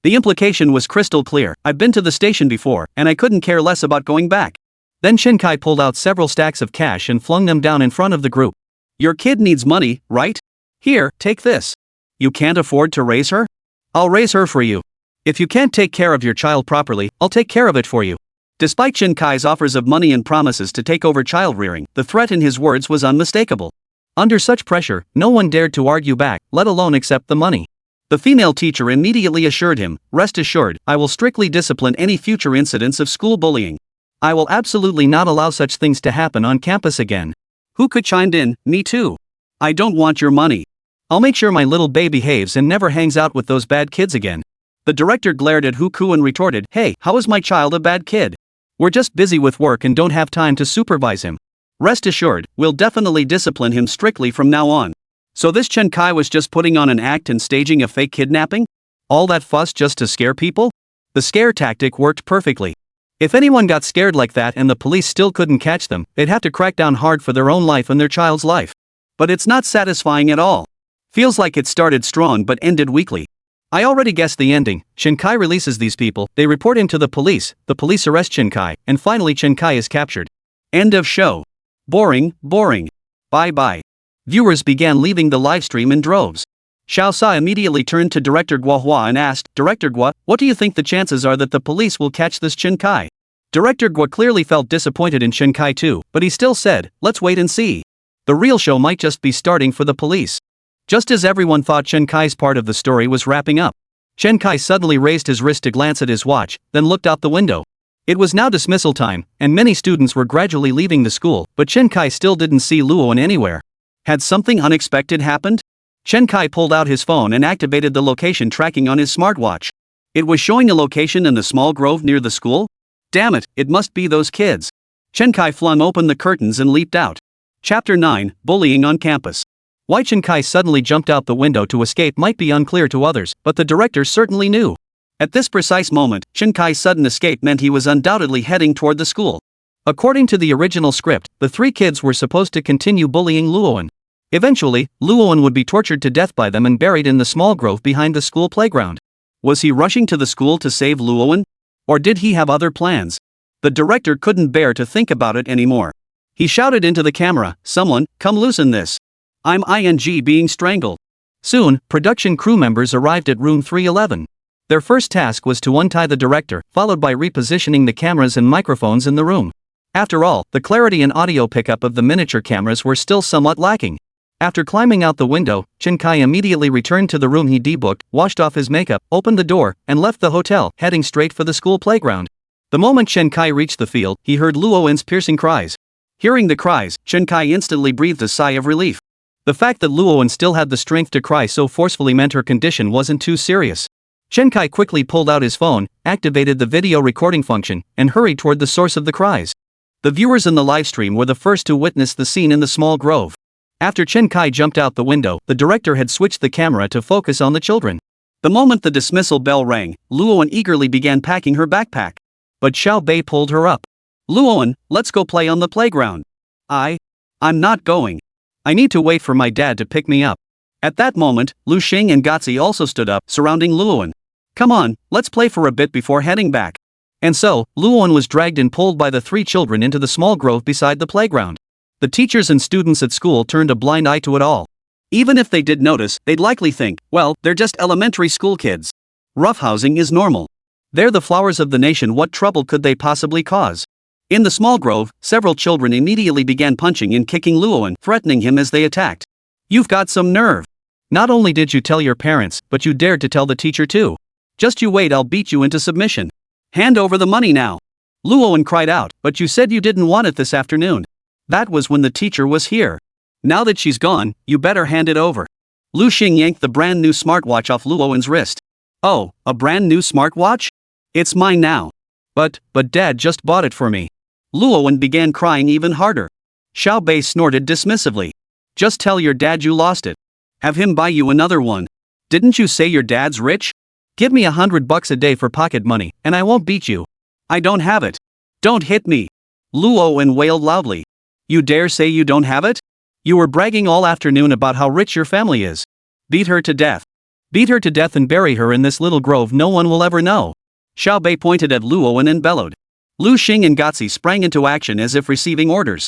The implication was crystal clear. I've been to the station before, and I couldn't care less about going back. Then Chen Kai pulled out several stacks of cash and flung them down in front of the group. Your kid needs money, right? Here, take this. You can't afford to raise her? I'll raise her for you. If you can't take care of your child properly, I'll take care of it for you. Despite Chen Kai's offers of money and promises to take over child rearing, the threat in his words was unmistakable. Under such pressure, no one dared to argue back, let alone accept the money. The female teacher immediately assured him, "Rest assured, I will strictly discipline any future incidents of school bullying. I will absolutely not allow such things to happen on campus again." Who could chimed in, "Me too. I don't want your money. I'll make sure my little bae behaves and never hangs out with those bad kids again." The director glared at Huku and retorted, "Hey, how is my child a bad kid? We're just busy with work and don't have time to supervise him. Rest assured, we'll definitely discipline him strictly from now on." So this Chen Kai was just putting on an act and staging a fake kidnapping? All that fuss just to scare people? The scare tactic worked perfectly. If anyone got scared like that and the police still couldn't catch them, they'd have to crack down hard for their own life and their child's life. But it's not satisfying at all. Feels like it started strong but ended weakly. I already guessed the ending. Chen Kai releases these people, they report him to the police arrest Chen Kai, and finally Chen Kai is captured. End of show. Boring, boring. Bye bye. Viewers began leaving the livestream in droves. Xiao Sa immediately turned to director Guo Hua and asked, "Director Guo, what do you think the chances are that the police will catch this Chen Kai?" Director Guo clearly felt disappointed in Chen Kai too, but he still said, "Let's wait and see. The real show might just be starting for the police." Just as everyone thought Chen Kai's part of the story was wrapping up, Chen Kai suddenly raised his wrist to glance at his watch, then looked out the window. It was now dismissal time, and many students were gradually leaving the school, but Chen Kai still didn't see Luoan anywhere. Had something unexpected happened? Chen Kai pulled out his phone and activated the location tracking on his smartwatch. It was showing a location in the small grove near the school? Damn it, it must be those kids. Chen Kai flung open the curtains and leaped out. Chapter 9, Bullying on Campus. Why Chen Kai suddenly jumped out the window to escape might be unclear to others, but the director certainly knew. At this precise moment, Chen Kai's sudden escape meant he was undoubtedly heading toward the school. According to the original script, the three kids were supposed to continue bullying Luoan. Eventually, Luoan would be tortured to death by them and buried in the small grove behind the school playground. Was he rushing to the school to save Luoan? Or did he have other plans? The director couldn't bear to think about it anymore. He shouted into the camera, "Someone, come loosen this. I'm being strangled." Soon, production crew members arrived at room 311. Their first task was to untie the director, followed by repositioning the cameras and microphones in the room. After all, the clarity and audio pickup of the miniature cameras were still somewhat lacking. After climbing out the window, Chen Kai immediately returned to the room he debooked, washed off his makeup, opened the door, and left the hotel, heading straight for the school playground. The moment Chen Kai reached the field, he heard Luoan's piercing cries. Hearing the cries, Chen Kai instantly breathed a sigh of relief. The fact that Luoan still had the strength to cry so forcefully meant her condition wasn't too serious. Chen Kai quickly pulled out his phone, activated the video recording function, and hurried toward the source of the cries. The viewers in the livestream were the first to witness the scene in the small grove. After Chen Kai jumped out the window, the director had switched the camera to focus on the children. The moment the dismissal bell rang, Luoan eagerly began packing her backpack. But Xiao Bei pulled her up. "Luoan, let's go play on the playground." I'm not going. I need to wait for my dad to pick me up." At that moment, Lu Xing and Gotzi also stood up, surrounding Luoan. "Come on, let's play for a bit before heading back." And so, Luoan was dragged and pulled by the three children into the small grove beside the playground. The teachers and students at school turned a blind eye to it all. Even if they did notice, they'd likely think, well, they're just elementary school kids. Roughhousing is normal. They're the flowers of the nation, what trouble could they possibly cause? In the small grove, several children immediately began punching and kicking Luoan, threatening him as they attacked. "You've got some nerve. Not only did you tell your parents, but you dared to tell the teacher too. Just you wait, I'll beat you into submission. Hand over the money now." Luoan cried out, "But you said you didn't want it this afternoon. That was when the teacher was here. Now that she's gone, you better hand it over." Lu Xing yanked the brand new smartwatch off Luoan's wrist. "Oh, a brand new smartwatch? It's mine now." But Dad just bought it for me." Luoan began crying even harder. Xiao Bei snorted dismissively. "Just tell your dad you lost it. Have him buy you another one. Didn't you say your dad's rich? Give me $100 a day for pocket money, and I won't beat you." "I don't have it." "Don't hit me." Luoan wailed loudly. "You dare say you don't have it? You were bragging all afternoon about how rich your family is. Beat her to death. Beat her to death and bury her in this little grove no one will ever know." Xiao Bei pointed at Luoan and bellowed. Lu Xing and Gotzi sprang into action as if receiving orders.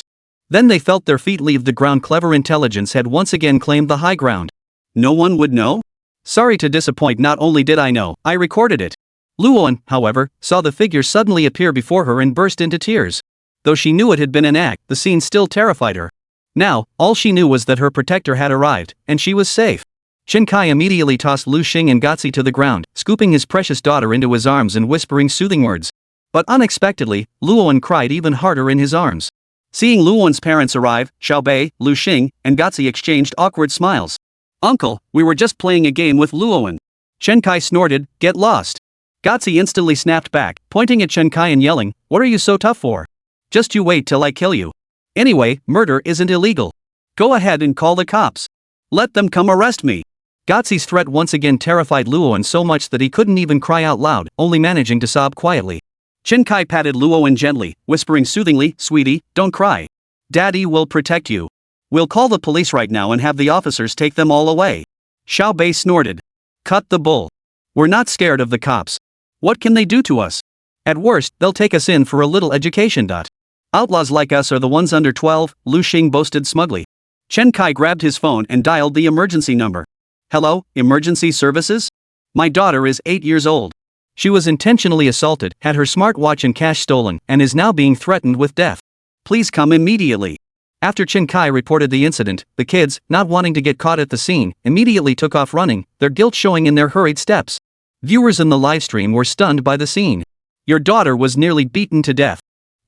Then they felt their feet leave the ground. Clever intelligence had once again claimed the high ground. "No one would know? Sorry to disappoint, not only did I know, I recorded it. Luoan, however, saw the figure suddenly appear before her and burst into tears. Though she knew it had been an act, the scene still terrified her. Now, all she knew was that her protector had arrived, and she was safe. Chen Kai immediately tossed Lu Xing and Gotzi to the ground, scooping his precious daughter into his arms and whispering soothing words. But unexpectedly, Luoan cried even harder in his arms. Seeing Luoan's parents arrive, Xiaobei, Lu Xing, and Gotzi exchanged awkward smiles. "Uncle, we were just playing a game with Luoan." Chen Kai snorted, "Get lost." Gotzi instantly snapped back, pointing at Chen Kai and yelling, "What are you so tough for? Just you wait till I kill you. Anyway, murder isn't illegal. Go ahead and call the cops. Let them come arrest me." Gotzi's threat once again terrified Luoan so much that he couldn't even cry out loud, only managing to sob quietly. Chen Kai patted Luoan gently, whispering soothingly, "Sweetie, don't cry. Daddy will protect you. We'll call the police right now and have the officers take them all away." Xiaobei snorted. "Cut the bull. We're not scared of the cops. What can they do to us? At worst, they'll take us in for a little education. Outlaws like us are the ones under 12, Lu Xing boasted smugly. Chen Kai grabbed his phone and dialed the emergency number. "Hello, emergency services? My daughter is 8 years old. She was intentionally assaulted, had her smartwatch and cash stolen, and is now being threatened with death. Please come immediately." After Chen Kai reported the incident, the kids, not wanting to get caught at the scene, immediately took off running, their guilt showing in their hurried steps. Viewers in the livestream were stunned by the scene. "Your daughter was nearly beaten to death.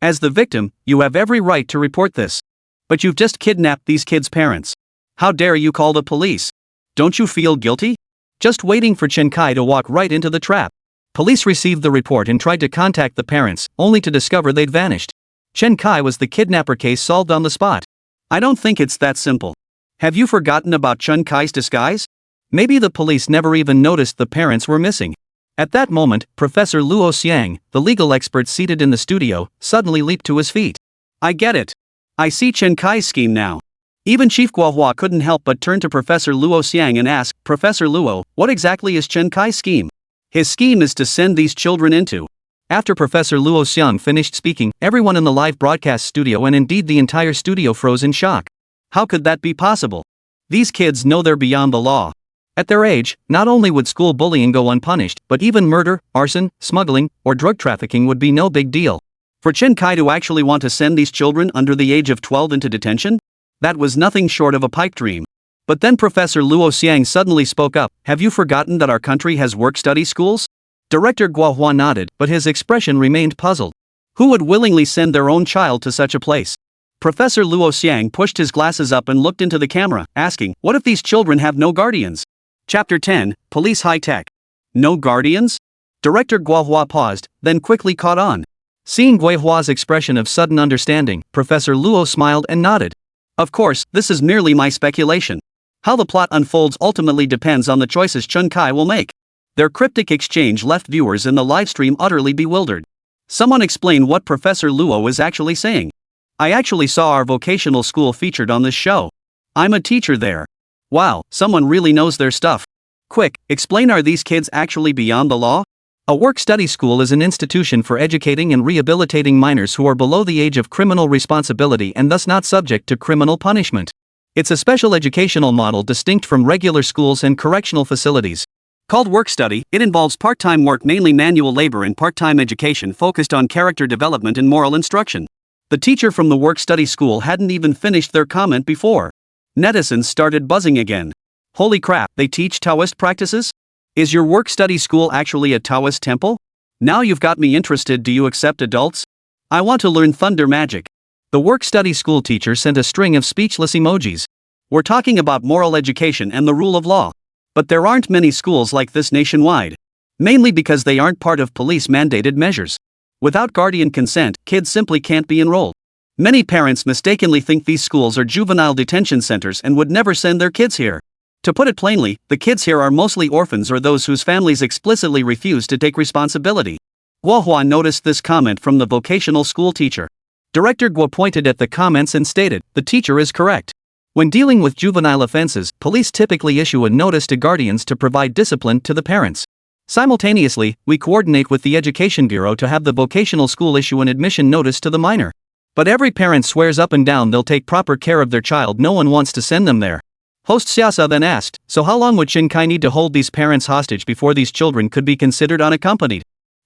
As the victim, you have every right to report this. But you've just kidnapped these kids' parents. How dare you call the police? Don't you feel guilty?" Just waiting for Chen Kai to walk right into the trap. Police received the report and tried to contact the parents, only to discover they'd vanished. Chen Kai was the kidnapper case solved on the spot. "I don't think it's that simple. Have you forgotten about Chen Kai's disguise? Maybe the police never even noticed the parents were missing." At that moment, Professor Luo Xiang, the legal expert seated in the studio, suddenly leaped to his feet. "I get it. I see Chen Kai's scheme now." Even Chief Guohua couldn't help but turn to Professor Luo Xiang and ask, "Professor Luo, what exactly is Chen Kai's scheme?" "His scheme is to send these children into." After Professor Luo Xiang finished speaking, everyone in the live broadcast studio and indeed the entire studio froze in shock. How could that be possible? These kids know they're beyond the law. At their age, not only would school bullying go unpunished, but even murder, arson, smuggling, or drug trafficking would be no big deal. For Chen Kai to actually want to send these children under the age of 12 into detention? That was nothing short of a pipe dream. But then Professor Luo Xiang suddenly spoke up, "Have you forgotten that our country has work-study schools?" Director Guohua nodded, but his expression remained puzzled. Who would willingly send their own child to such a place? Professor Luo Xiang pushed his glasses up and looked into the camera, asking, "What if these children have no guardians?" Chapter 10, Police High Tech. No guardians? Director Guohua paused, then quickly caught on. Seeing Guohua's expression of sudden understanding, Professor Luo smiled and nodded. "Of course, this is merely my speculation. How the plot unfolds ultimately depends on the choices Chen Kai will make." Their cryptic exchange left viewers in the livestream utterly bewildered. Someone explain what Professor Luo is actually saying. "I actually saw our vocational school featured on this show. I'm a teacher there." Wow, someone really knows their stuff. Quick, explain, are these kids actually beyond the law? A work-study school is an institution for educating and rehabilitating minors who are below the age of criminal responsibility and thus not subject to criminal punishment. It's a special educational model distinct from regular schools and correctional facilities. Called work-study, it involves part-time work, mainly manual labor, and part-time education focused on character development and moral instruction. The teacher from the work-study school hadn't even finished their comment before netizens started buzzing again. Holy crap, they teach Taoist practices? Is your work-study school actually a Taoist temple? Now you've got me interested. Do you accept adults? I want to learn thunder magic. The work-study school teacher sent a string of speechless emojis. We're talking about moral education and the rule of law. But there aren't many schools like this nationwide. Mainly because they aren't part of police-mandated measures. Without guardian consent, kids simply can't be enrolled. Many parents mistakenly think these schools are juvenile detention centers and would never send their kids here. To put it plainly, the kids here are mostly orphans or those whose families explicitly refuse to take responsibility. Guohua noticed this comment from the vocational school teacher. Director Guo pointed at the comments and stated, "The teacher is correct. When dealing with juvenile offenses, police typically issue a notice to guardians to provide discipline to the parents. Simultaneously, we coordinate with the Education Bureau to have the vocational school issue an admission notice to the minor. But every parent swears up and down they'll take proper care of their child. No one wants to send them there." Host Xiasa then asked, "So how long would Chen Kai need to hold these parents hostage before these children could be considered unaccompanied?"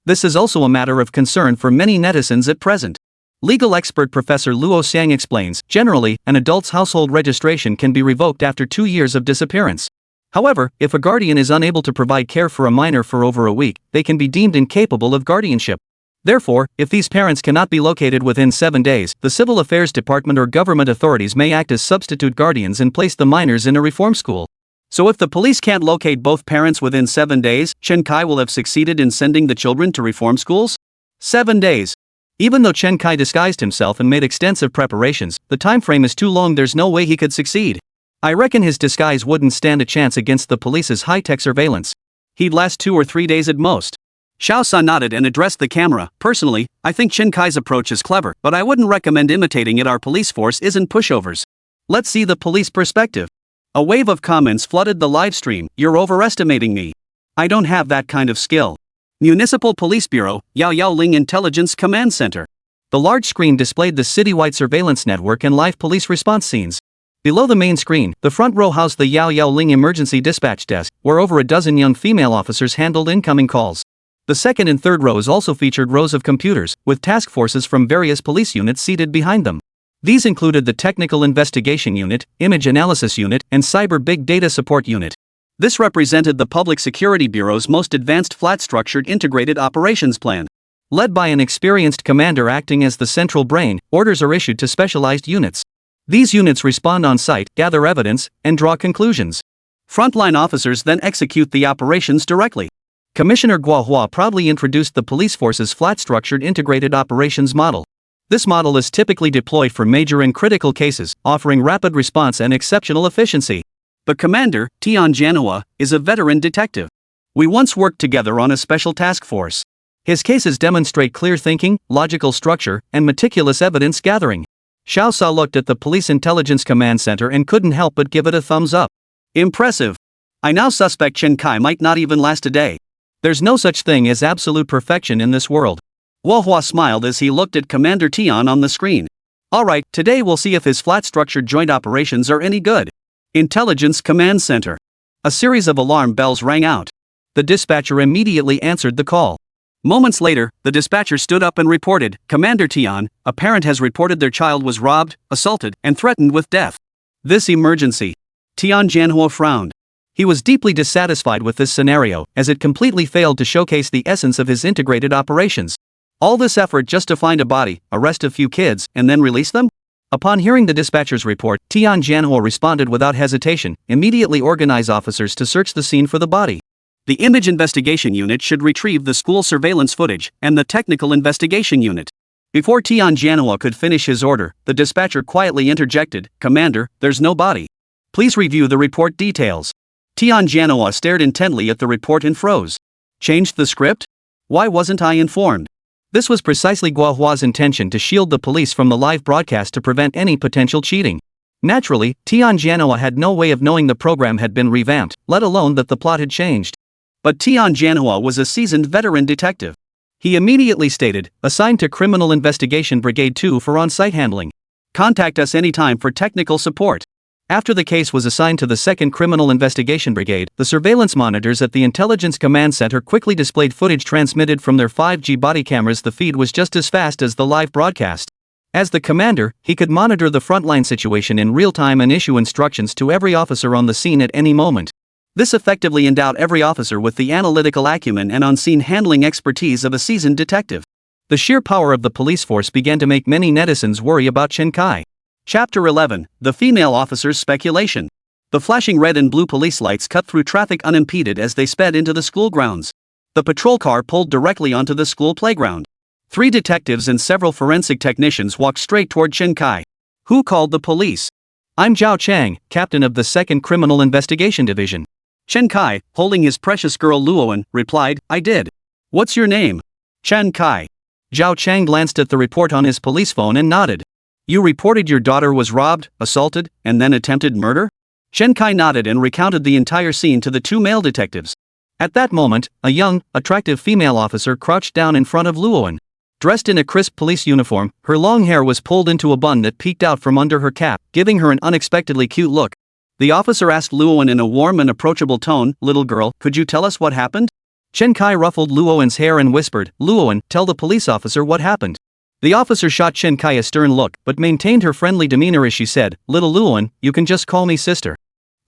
This is also a matter of concern for many netizens at present. Legal expert Professor Luo Xiang explains, generally, an adult's household registration can be revoked after 2 years of disappearance. However, if a guardian is unable to provide care for a minor for over a week, they can be deemed incapable of guardianship. Therefore, if these parents cannot be located within 7 days, the Civil Affairs Department or government authorities may act as substitute guardians and place the minors in a reform school. So if the police can't locate both parents within 7 days, Chen Kai will have succeeded in sending the children to reform schools? 7 days. Even though Chen Kai disguised himself and made extensive preparations, the time frame is too long, there's no way he could succeed. I reckon his disguise wouldn't stand a chance against the police's high-tech surveillance. He'd last 2 or 3 days at most. Xiao Sa nodded and addressed the camera. Personally, I think Chen Kai's approach is clever, but I wouldn't recommend imitating it. Our police force isn't pushovers. Let's see the police perspective. A wave of comments flooded the live stream. You're overestimating me. I don't have that kind of skill. Municipal Police Bureau, Yaoyaoling Intelligence Command Center. The large screen displayed the citywide surveillance network and live police response scenes. Below the main screen, the front row housed the Yaoyaoling Emergency Dispatch Desk, where over a dozen young female officers handled incoming calls. The second and third rows also featured rows of computers, with task forces from various police units seated behind them. These included the Technical Investigation Unit, Image Analysis Unit, and Cyber Big Data Support Unit. This represented the Public Security Bureau's most advanced flat-structured integrated operations plan. Led by an experienced commander acting as the central brain, orders are issued to specialized units. These units respond on site, gather evidence, and draw conclusions. Frontline officers then execute the operations directly. Commissioner Guo proudly introduced the police force's flat-structured integrated operations model. This model is typically deployed for major and critical cases, offering rapid response and exceptional efficiency. The commander, Tian Janhua, is a veteran detective. We once worked together on a special task force. His cases demonstrate clear thinking, logical structure, and meticulous evidence gathering. Xiao Sa looked at the Police Intelligence Command Center and couldn't help but give it a thumbs up. Impressive. I now suspect Chen Kai might not even last a day. There's no such thing as absolute perfection in this world. Hua smiled as he looked at Commander Tian on the screen. Alright, today we'll see if his flat-structured joint operations are any good. Intelligence Command Center. A series of alarm bells rang out. The dispatcher immediately answered the call. Moments later, the dispatcher stood up and reported, Commander Tian, a parent has reported their child was robbed, assaulted, and threatened with death. This emergency. Tian Janhua frowned. He was deeply dissatisfied with this scenario, as it completely failed to showcase the essence of his integrated operations. All this effort just to find a body, arrest a few kids, and then release them? Upon hearing the dispatcher's report, Tian Janhua responded without hesitation, immediately organize officers to search the scene for the body. The Image Investigation Unit should retrieve the school surveillance footage, and the Technical Investigation Unit. Before Tian Janhua could finish his order, the dispatcher quietly interjected, Commander, there's no body. Please review the report details. Tian Janhua stared intently at the report and froze. Changed the script? Why wasn't I informed? This was precisely Guohua's intention, to shield the police from the live broadcast to prevent any potential cheating. Naturally, Tian Janhua had no way of knowing the program had been revamped, let alone that the plot had changed. But Tian Janhua was a seasoned veteran detective. He immediately stated, assigned to Criminal Investigation Brigade 2 for on-site handling. Contact us anytime for technical support. After the case was assigned to the 2nd Criminal Investigation Brigade, the surveillance monitors at the Intelligence Command Center quickly displayed footage transmitted from their 5G body cameras. The feed was just as fast as the live broadcast. As the commander, he could monitor the frontline situation in real time and issue instructions to every officer on the scene at any moment. This effectively endowed every officer with the analytical acumen and on-scene handling expertise of a seasoned detective. The sheer power of the police force began to make many netizens worry about Chen Kai. Chapter 11, The Female Officer's Speculation. The flashing red and blue police lights cut through traffic unimpeded as they sped into the school grounds. The patrol car pulled directly onto the school playground. 3 detectives and several forensic technicians walked straight toward Chen Kai. Who called the police? I'm Zhao Chang, captain of the 2nd Criminal Investigation Division. Chen Kai, holding his precious girl Luowen, replied, I did. What's your name? Chen Kai. Zhao Chang glanced at the report on his police phone and nodded. You reported your daughter was robbed, assaulted, and then attempted murder? Chen Kai nodded and recounted the entire scene to the 2 male detectives. At that moment, a young, attractive female officer crouched down in front of Luowen. Dressed in a crisp police uniform, her long hair was pulled into a bun that peeked out from under her cap, giving her an unexpectedly cute look. The officer asked Luowen in a warm and approachable tone, Little girl, could you tell us what happened? Chen Kai ruffled Luowen's hair and whispered, "Luowen, tell the police officer what happened." The officer shot Chen Kai a stern look but maintained her friendly demeanor as she said, "Little Luowen, you can just call me sister."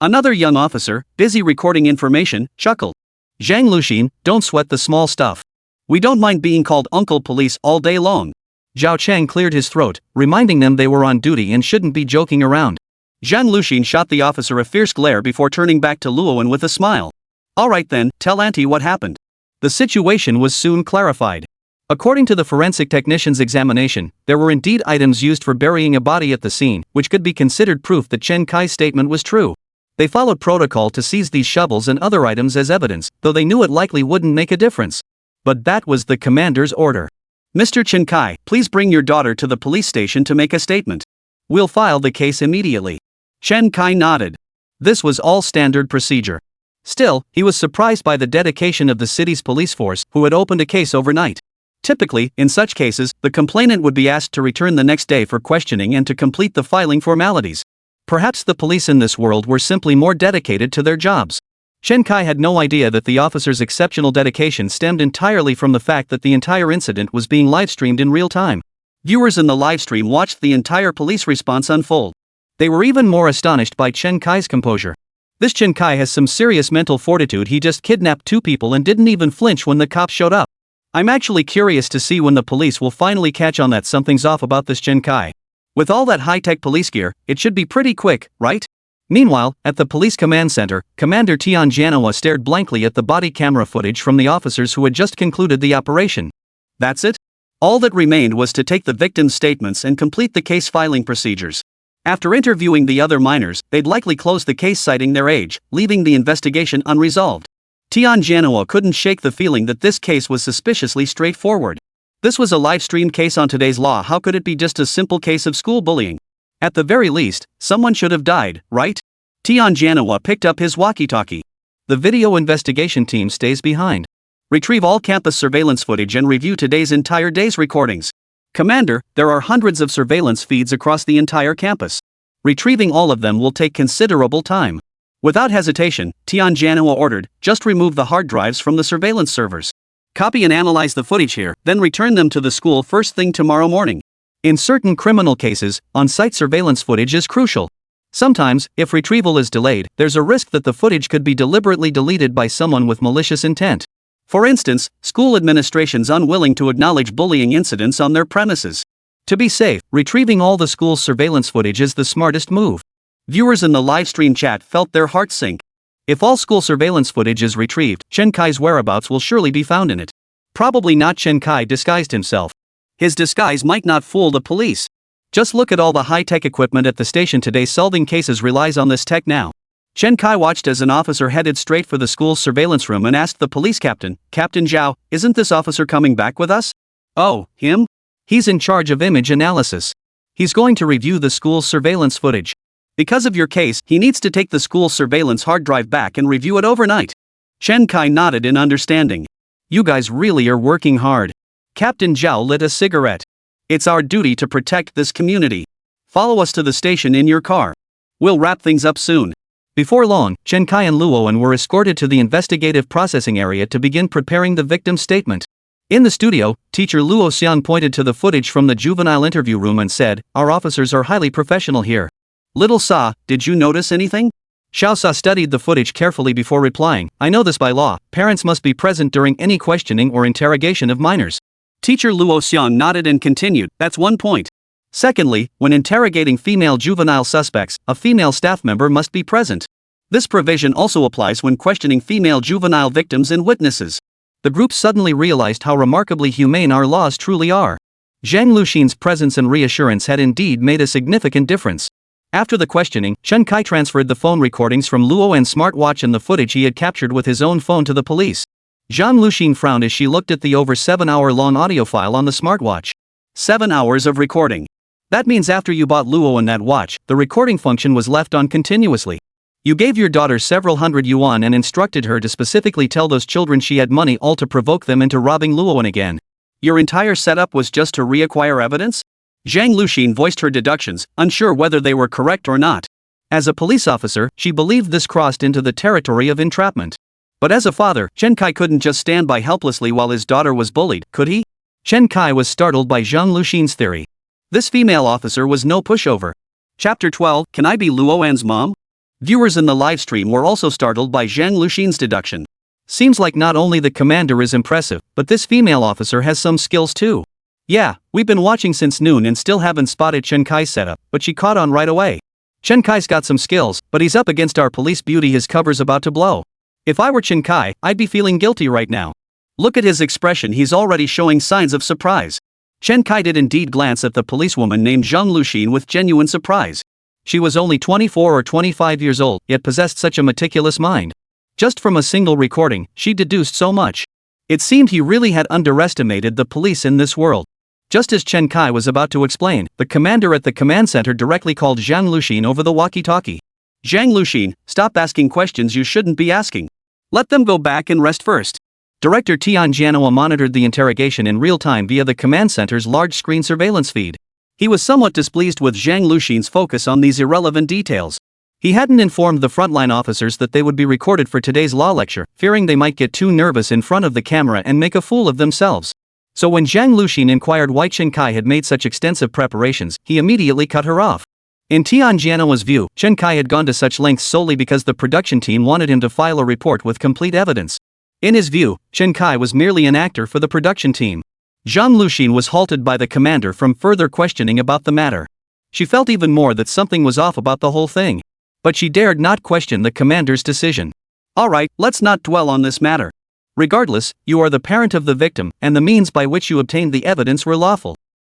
Another young officer, busy recording information, chuckled. "Zhang Luxin, don't sweat the small stuff. We don't mind being called Uncle Police all day long." Zhao Cheng cleared his throat, reminding them they were on duty and shouldn't be joking around. Zhang Luxin shot the officer a fierce glare before turning back to Luowen with a smile. "Alright then, tell Auntie what happened." The situation was soon clarified. According to the forensic technician's examination, there were indeed items used for burying a body at the scene, which could be considered proof that Chen Kai's statement was true. They followed protocol to seize these shovels and other items as evidence, though they knew it likely wouldn't make a difference. But that was the commander's order. "Mr. Chen Kai, please bring your daughter to the police station to make a statement. We'll file the case immediately." Chen Kai nodded. This was all standard procedure. Still, he was surprised by the dedication of the city's police force, who had opened a case overnight. Typically, in such cases, the complainant would be asked to return the next day for questioning and to complete the filing formalities. Perhaps the police in this world were simply more dedicated to their jobs. Chen Kai had no idea that the officer's exceptional dedication stemmed entirely from the fact that the entire incident was being live-streamed in real time. Viewers in the livestream watched the entire police response unfold. They were even more astonished by Chen Kai's composure. This Chen Kai has some serious mental fortitude. He just kidnapped 2 people and didn't even flinch when the cops showed up. I'm actually curious to see when the police will finally catch on that something's off about this Chen Kai. With all that high-tech police gear, it should be pretty quick, right? Meanwhile, at the police command center, Commander Tian Jianhua stared blankly at the body camera footage from the officers who had just concluded the operation. That's it? All that remained was to take the victims' statements and complete the case filing procedures. After interviewing the other minors, they'd likely close the case citing their age, leaving the investigation unresolved. Tian Jianhua couldn't shake the feeling that this case was suspiciously straightforward. This was a live-streamed case on today's law. How could it be just a simple case of school bullying? At the very least, someone should have died, right? Tian Jianhua picked up his walkie-talkie. The video investigation team stays behind. Retrieve all campus surveillance footage and review today's entire day's recordings. Commander, there are hundreds of surveillance feeds across the entire campus. Retrieving all of them will take considerable time. Without hesitation, Tian Jianhua ordered, just remove the hard drives from the surveillance servers. Copy and analyze the footage here, then return them to the school first thing tomorrow morning. In certain criminal cases, on-site surveillance footage is crucial. Sometimes, if retrieval is delayed, there's a risk that the footage could be deliberately deleted by someone with malicious intent. For instance, school administrations unwilling to acknowledge bullying incidents on their premises. To be safe, retrieving all the school's surveillance footage is the smartest move. Viewers in the livestream chat felt their hearts sink. If all school surveillance footage is retrieved, Chen Kai's whereabouts will surely be found in it. Probably not. Chen Kai disguised himself. His disguise might not fool the police. Just look at all the high-tech equipment at the station today. Solving cases relies on this tech now. Chen Kai watched as an officer headed straight for the school's surveillance room and asked the police captain, "Captain Zhao, isn't this officer coming back with us?" "Oh, him? He's in charge of image analysis. He's going to review the school's surveillance footage. Because of your case, he needs to take the school's surveillance hard drive back and review it overnight." Chen Kai nodded in understanding. "You guys really are working hard." Captain Zhao lit a cigarette. "It's our duty to protect this community. Follow us to the station in your car. We'll wrap things up soon." Before long, Chen Kai and Luowen were escorted to the investigative processing area to begin preparing the victim's statement. In the studio, teacher Luo Xian pointed to the footage from the juvenile interview room and said, "Our officers are highly professional here." "Little Sa, did you notice anything?" Xiao Sa studied the footage carefully before replying, "I know this by law. Parents must be present during any questioning or interrogation of minors." Teacher Luo Xian nodded and continued, "That's one point. Secondly, when interrogating female juvenile suspects, a female staff member must be present. This provision also applies when questioning female juvenile victims and witnesses." The group suddenly realized how remarkably humane our laws truly are. Zhang Luxin's presence and reassurance had indeed made a significant difference. After the questioning, Chen Kai transferred the phone recordings from Luowen's smartwatch and the footage he had captured with his own phone to the police. Zhang Luxin frowned as she looked at the over 7-hour-long audio file on the smartwatch. 7 hours of recording. That means after you bought Luowen that watch, the recording function was left on continuously. You gave your daughter several hundred yuan and instructed her to specifically tell those children she had money, all to provoke them into robbing Luowen again. Your entire setup was just to reacquire evidence? Zhang Luxin voiced her deductions, unsure whether they were correct or not. As a police officer, she believed this crossed into the territory of entrapment. But as a father, Chen Kai couldn't just stand by helplessly while his daughter was bullied, could he? Chen Kai was startled by Zhang Luxin's theory. This female officer was no pushover. Chapter 12, Can I be Luoan's mom? Viewers in the livestream were also startled by Zhang Luxin's deduction. Seems like not only the commander is impressive, but this female officer has some skills too. Yeah, we've been watching since noon and still haven't spotted Chen Kai's setup, but she caught on right away. Chen Kai's got some skills, but he's up against our police beauty. His cover's about to blow. If I were Chen Kai, I'd be feeling guilty right now. Look at his expression, he's already showing signs of surprise. Chen Kai did indeed glance at the policewoman named Zhang Luxin with genuine surprise. She was only 24 or 25 years old, yet possessed such a meticulous mind. Just from a single recording, she deduced so much. It seemed he really had underestimated the police in this world. Just as Chen Kai was about to explain, the commander at the command center directly called Zhang Luxin over the walkie-talkie. Zhang Luxin, stop asking questions you shouldn't be asking. Let them go back and rest first. Director Tian Jianhua monitored the interrogation in real time via the command center's large-screen surveillance feed. He was somewhat displeased with Zhang Luxin's focus on these irrelevant details. He hadn't informed the frontline officers that they would be recorded for today's law lecture, fearing they might get too nervous in front of the camera and make a fool of themselves. So when Zhang Luxin inquired why Chen Kai had made such extensive preparations, he immediately cut her off. In Tian Jianhua's view, Chen Kai had gone to such lengths solely because the production team wanted him to file a report with complete evidence. In his view, Chen Kai was merely an actor for the production team. Zhang Luxin was halted by the commander from further questioning about the matter. She felt even more that something was off about the whole thing. But she dared not question the commander's decision. Alright, let's not dwell on this matter. Regardless, you are the parent of the victim, and the means by which you obtained the evidence were lawful.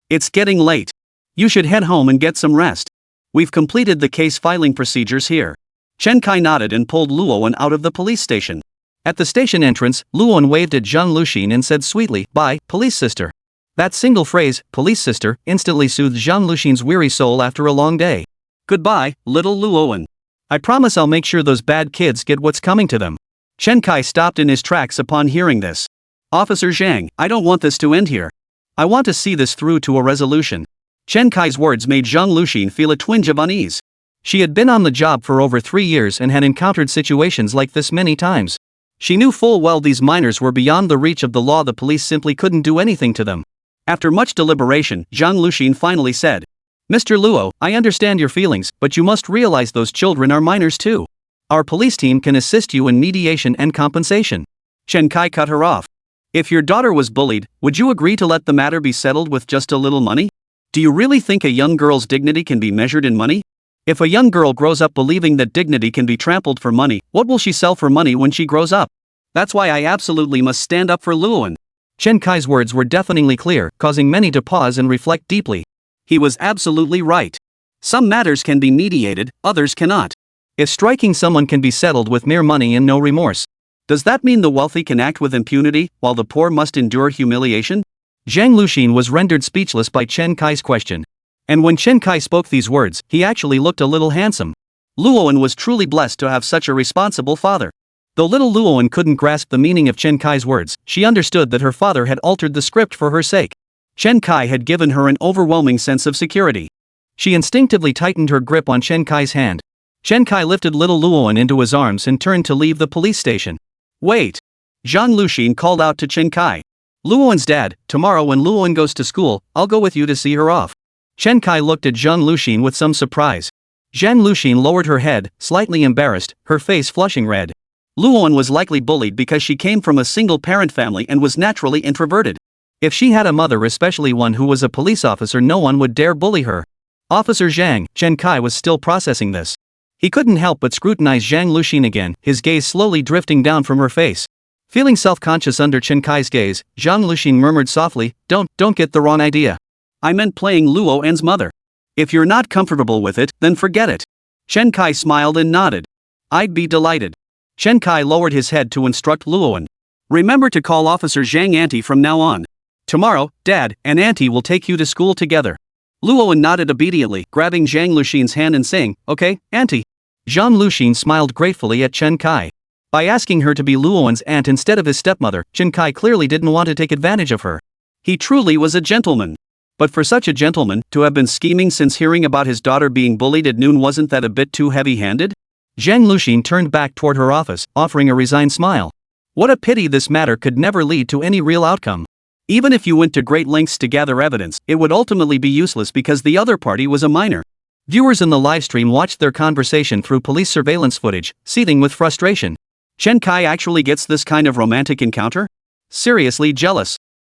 It's getting late. You should head home and get some rest. We've completed the case filing procedures here. Chen Kai nodded and pulled Luoan out of the police station. At the station entrance, Luoan waved at Zhang Luxin and said sweetly, "Bye, police sister." That single phrase, police sister, instantly soothed Zhang Luxin's weary soul after a long day. Goodbye, little Luoan. I promise I'll make sure those bad kids get what's coming to them. Chen Kai stopped in his tracks upon hearing this. Officer Zhang, I don't want this to end here. I want to see this through to a resolution. Chen Kai's words made Zhang Luxin feel a twinge of unease. She had been on the job for over 3 years and had encountered situations like this many times. She knew full well these minors were beyond the reach of the law. The police simply couldn't do anything to them. After much deliberation, Zhang Luxin finally said, "Mr. Luo, I understand your feelings, but you must realize those children are minors too. Our police team can assist you in mediation and compensation." Chen Kai cut her off. "If your daughter was bullied, would you agree to let the matter be settled with just a little money? Do you really think a young girl's dignity can be measured in money? If a young girl grows up believing that dignity can be trampled for money, what will she sell for money when she grows up? That's why I absolutely must stand up for Luoan." Chen Kai's words were deafeningly clear, causing many to pause and reflect deeply. He was absolutely right. Some matters can be mediated, others cannot. If striking someone can be settled with mere money and no remorse, does that mean the wealthy can act with impunity, while the poor must endure humiliation? Zhang Luxin was rendered speechless by Chen Kai's question. And when Chen Kai spoke these words, he actually looked a little handsome. Luoan was truly blessed to have such a responsible father. Though little Luoan couldn't grasp the meaning of Chen Kai's words, she understood that her father had altered the script for her sake. Chen Kai had given her an overwhelming sense of security. She instinctively tightened her grip on Chen Kai's hand. Chen Kai lifted little Luoan into his arms and turned to leave the police station. "Wait!" Zhang Luxin called out to Chen Kai. "Luoan's dad, tomorrow when Luoan goes to school, I'll go with you to see her off." Chen Kai looked at Zhang Luxin with some surprise. Zhang Luxin lowered her head, slightly embarrassed, her face flushing red. Luoan was likely bullied because she came from a single-parent family and was naturally introverted. If she had a mother, especially one who was a police officer, no one would dare bully her. "Officer Zhang," Chen Kai was still processing this. He couldn't help but scrutinize Zhang Luxin again, his gaze slowly drifting down from her face. Feeling self-conscious under Chen Kai's gaze, Zhang Luxin murmured softly, Don't get the wrong idea. I meant playing Luoan's mother. If you're not comfortable with it, then forget it." Chen Kai smiled and nodded. "I'd be delighted." Chen Kai lowered his head to instruct Luoan. "Remember to call Officer Zhang Auntie from now on. Tomorrow, Dad and Auntie will take you to school together." Luoan nodded obediently, grabbing Zhang Luxin's hand and saying, "Okay, Auntie." Zhang Luxin smiled gratefully at Chen Kai. By asking her to be Luoan's aunt instead of his stepmother, Chen Kai clearly didn't want to take advantage of her. He truly was a gentleman. But for such a gentleman to have been scheming since hearing about his daughter being bullied at noon, wasn't that a bit too heavy-handed? Zhang Luxin turned back toward her office, offering a resigned smile. What a pity this matter could never lead to any real outcome. Even if you went to great lengths to gather evidence, it would ultimately be useless because the other party was a minor. Viewers in the livestream watched their conversation through police surveillance footage, seething with frustration. Chen Kai actually gets this kind of romantic encounter? Seriously jealous.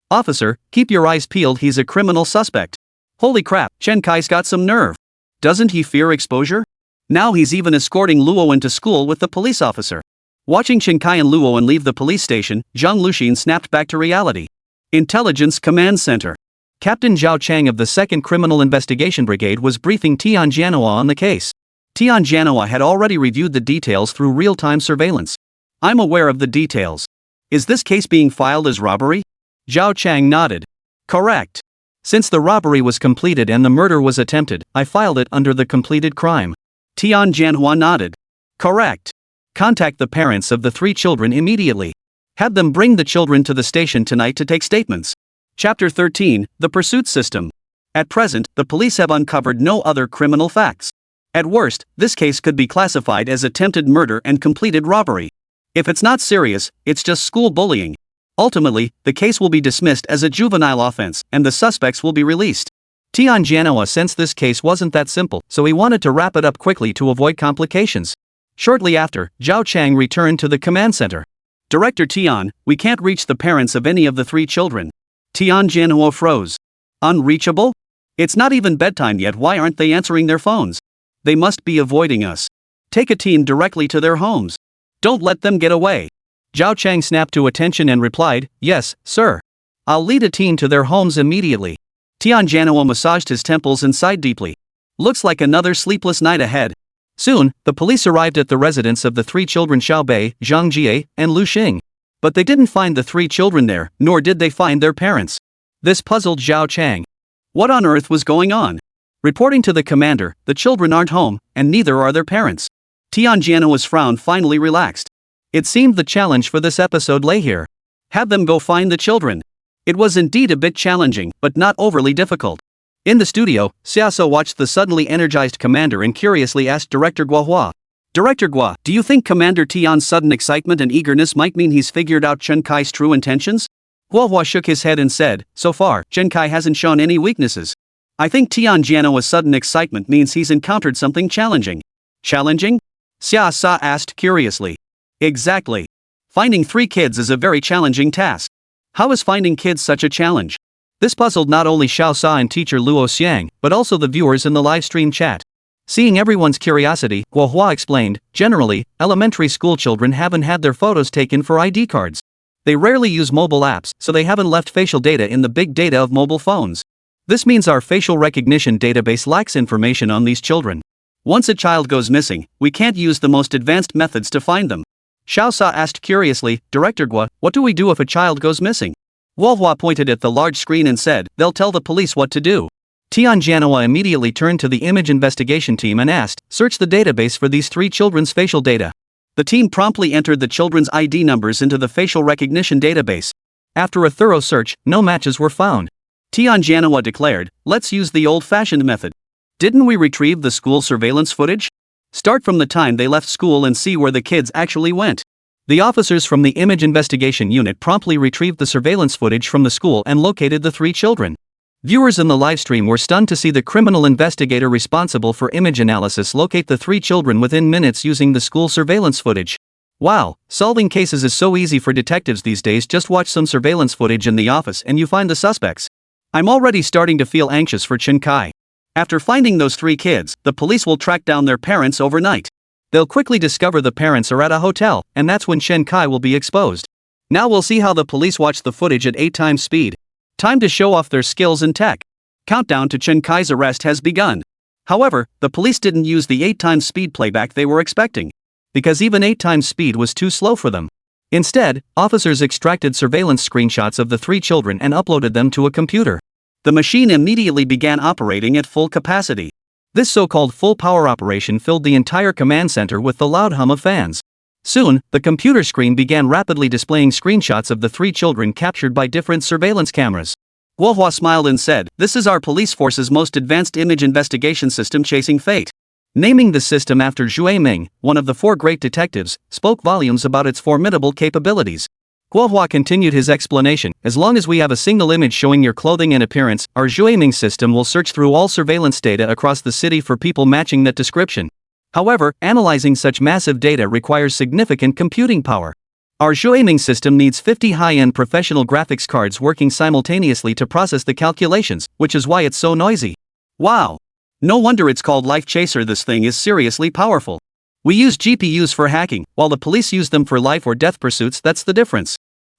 Officer, keep your eyes peeled, he's a criminal suspect. Holy crap, Chen Kai's got some nerve. Doesn't he fear exposure? Now he's even escorting Luo into school with the police officer. Watching Chen Kai and Luo leave the police station, Zhang Luxin snapped back to reality. Intelligence Command Center. Captain Zhao Chang of the 2nd Criminal Investigation Brigade was briefing Tian Jianhua on the case. Tian Jianhua had already reviewed the details through real-time surveillance. I'm aware of the details. Is this case being filed as robbery? Zhao Chang nodded. Correct. Since the robbery was completed and the murder was attempted, I filed it under the completed crime. Tian Jianhua nodded. Correct. Contact the parents of the 3 children immediately. Have them bring the children to the station tonight to take statements. Chapter 13, The Pursuit System. At present, the police have uncovered no other criminal facts. At worst, this case could be classified as attempted murder and completed robbery. If it's not serious, it's just school bullying. Ultimately, the case will be dismissed as a juvenile offense, and the suspects will be released. Tian Jianhua sensed this case wasn't that simple, so he wanted to wrap it up quickly to avoid complications. Shortly after, Zhao Chang returned to the command center. Director Tian, we can't reach the parents of any of the 3 children. Tian Jianhua froze. Unreachable? It's not even bedtime yet, why aren't they answering their phones? They must be avoiding us. Take a team directly to their homes. Don't let them get away. Zhao Chang snapped to attention and replied, yes, sir. I'll lead a team to their homes immediately. Tian Jianhua massaged his temples and sighed deeply. Looks like another sleepless night ahead. Soon, the police arrived at the residence of the 3 children Xiao Bei, Zhang Jie, and Lu Xing. But they didn't find the 3 children there, nor did they find their parents. This puzzled Zhao Chang. What on earth was going on? Reporting to the commander, the children aren't home, and neither are their parents. Tian Jianhua's frown finally relaxed. It seemed the challenge for this episode lay here. Have them go find the children. It was indeed a bit challenging, but not overly difficult. In the studio, Xiaoso watched the suddenly energized commander and curiously asked Director Guohua. Director Gua, do you think Commander Tian's sudden excitement and eagerness might mean he's figured out Chen Kai's true intentions? Guohua shook his head and said, so far, Chen Kai hasn't shown any weaknesses. I think Tian Jianhua's sudden excitement means he's encountered something challenging. Challenging? Xia Sa asked curiously. Exactly. Finding 3 kids is a very challenging task. How is finding kids such a challenge? This puzzled not only Xiao Sa and teacher Luo Xiang, but also the viewers in the live stream chat. Seeing everyone's curiosity, Guohua explained, generally, elementary school children haven't had their photos taken for ID cards. They rarely use mobile apps, so they haven't left facial data in the big data of mobile phones. This means our facial recognition database lacks information on these children. Once a child goes missing, we can't use the most advanced methods to find them. Xiao Sa asked curiously, Director Gua, what do we do if a child goes missing? Guohua pointed at the large screen and said, they'll tell the police what to do. Tian Jianhua immediately turned to the image investigation team and asked, search the database for these 3 children's facial data. The team promptly entered the children's ID numbers into the facial recognition database. After a thorough search, no matches were found. Tian Jianhua declared, let's use the old-fashioned method. Didn't we retrieve the school surveillance footage? Start from the time they left school and see where the kids actually went. The officers from the Image Investigation Unit promptly retrieved the surveillance footage from the school and located the 3 children. Viewers in the livestream were stunned to see the criminal investigator responsible for image analysis locate the 3 children within minutes using the school surveillance footage. Wow, solving cases is so easy for detectives these days, just watch some surveillance footage in the office and you find the suspects. I'm already starting to feel anxious for Chen Kai. After finding those 3 kids, the police will track down their parents overnight. They'll quickly discover the parents are at a hotel, and that's when Chen Kai will be exposed. Now we'll see how the police watch the footage at 8 times speed. Time to show off their skills and tech. Countdown to Chen Kai's arrest has begun. However, the police didn't use the 8 times speed playback they were expecting. Because even 8 times speed was too slow for them. Instead, officers extracted surveillance screenshots of the 3 children and uploaded them to a computer. The machine immediately began operating at full capacity. This so-called full power operation filled the entire command center with the loud hum of fans. Soon, the computer screen began rapidly displaying screenshots of the 3 children captured by different surveillance cameras. Guohua smiled and said, this is our police force's most advanced image investigation system chasing fate. Naming the system after Zhuai Ming, one of the four great detectives, spoke volumes about its formidable capabilities. Guohua continued his explanation. As long as we have a single image showing your clothing and appearance, our Zhuai Ming system will search through all surveillance data across the city for people matching that description. However, analyzing such massive data requires significant computing power. Our Zhuai Ming system needs 50 high-end professional graphics cards working simultaneously to process the calculations, which is why it's so noisy. Wow! No wonder it's called Life Chaser. This thing is seriously powerful. We use GPUs for hacking, while the police use them for life or death pursuits. That's the difference.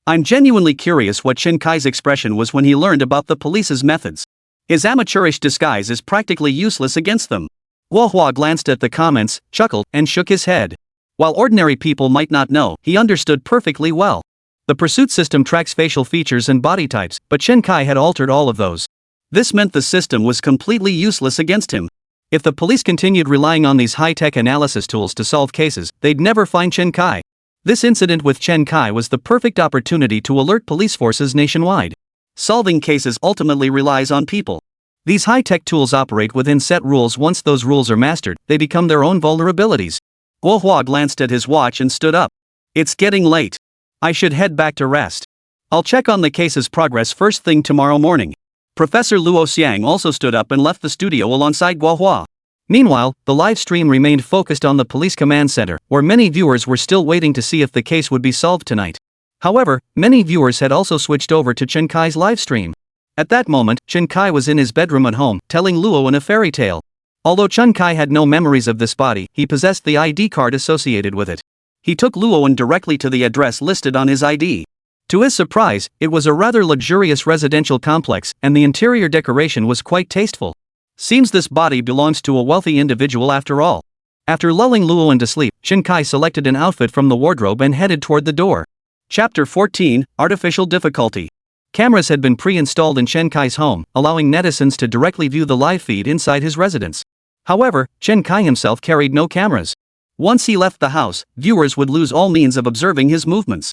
I'm genuinely curious what Chen Kai's expression was when he learned about the police's methods. His amateurish disguise is practically useless against them. Guohua glanced at the comments, chuckled, and shook his head. While ordinary people might not know, he understood perfectly well. The pursuit system tracks facial features and body types, but Chen Kai had altered all of those. This meant the system was completely useless against him. If the police continued relying on these high-tech analysis tools to solve cases, they'd never find Chen Kai. This incident with Chen Kai was the perfect opportunity to alert police forces nationwide. Solving cases ultimately relies on people. These high-tech tools operate within set rules. Once those rules are mastered, they become their own vulnerabilities. Guohua glanced at his watch and stood up. It's getting late. I should head back to rest. I'll check on the case's progress first thing tomorrow morning. Professor Luo Xiang also stood up and left the studio alongside Guohua. Meanwhile, the live stream remained focused on the police command center, where many viewers were still waiting to see if the case would be solved tonight. However, many viewers had also switched over to Chen Kai's live stream. At that moment, Chen Kai was in his bedroom at home, telling Luo a fairy tale. Although Chen Kai had no memories of this body, he possessed the ID card associated with it. He took Luo directly to the address listed on his ID. To his surprise, it was a rather luxurious residential complex, and the interior decoration was quite tasteful. Seems this body belongs to a wealthy individual after all. After lulling Luo to sleep, Chen Kai selected an outfit from the wardrobe and headed toward the door. Chapter 14, Artificial Difficulty. Cameras had been pre-installed in Chen Kai's home, allowing netizens to directly view the live feed inside his residence. However, Chen Kai himself carried no cameras. Once he left the house, viewers would lose all means of observing his movements.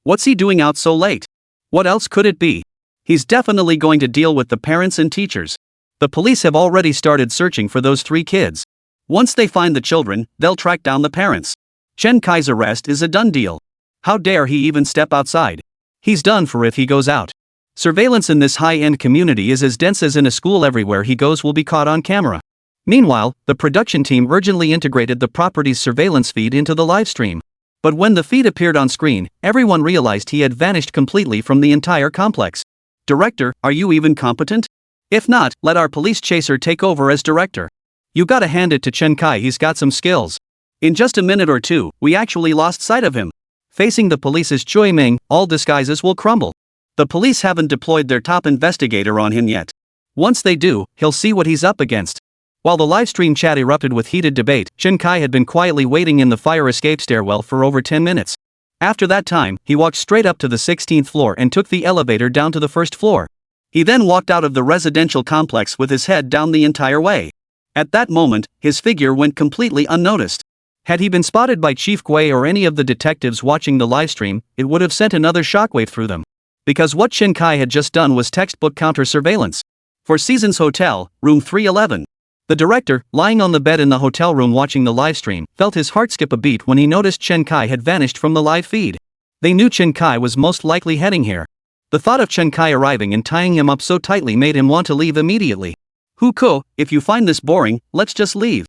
What's he doing out so late? What else could it be? He's definitely going to deal with the parents and teachers. The police have already started searching for those 3 kids. Once they find the children, they'll track down the parents. Chen Kai's arrest is a done deal. How dare he even step outside? He's done for if he goes out. Surveillance in this high-end community is as dense as in a school. Everywhere he goes will be caught on camera. Meanwhile, the production team urgently integrated the property's surveillance feed into the livestream. But when the feed appeared on screen, everyone realized he had vanished completely from the entire complex. Director, are you even competent? If not, let our police chaser take over as director. You gotta hand it to Chen Kai, he's got some skills. In just a minute or two, we actually lost sight of him. Facing the police's Zhuai Ming, all disguises will crumble. The police haven't deployed their top investigator on him yet. Once they do, he'll see what he's up against. While the livestream chat erupted with heated debate, Chen Kai had been quietly waiting in the fire escape stairwell for over 10 minutes. After that time, he walked straight up to the 16th floor and took the elevator down to the first floor. He then walked out of the residential complex with his head down the entire way. At that moment, his figure went completely unnoticed. Had he been spotted by Chief Gui or any of the detectives watching the livestream, it would have sent another shockwave through them. Because what Chen Kai had just done was textbook counter-surveillance. For Seasons Hotel, room 311. The director, lying on the bed in the hotel room watching the livestream, felt his heart skip a beat when he noticed Chen Kai had vanished from the live feed. They knew Chen Kai was most likely heading here. The thought of Chen Kai arriving and tying him up so tightly made him want to leave immediately. Huko, if you find this boring, let's just leave.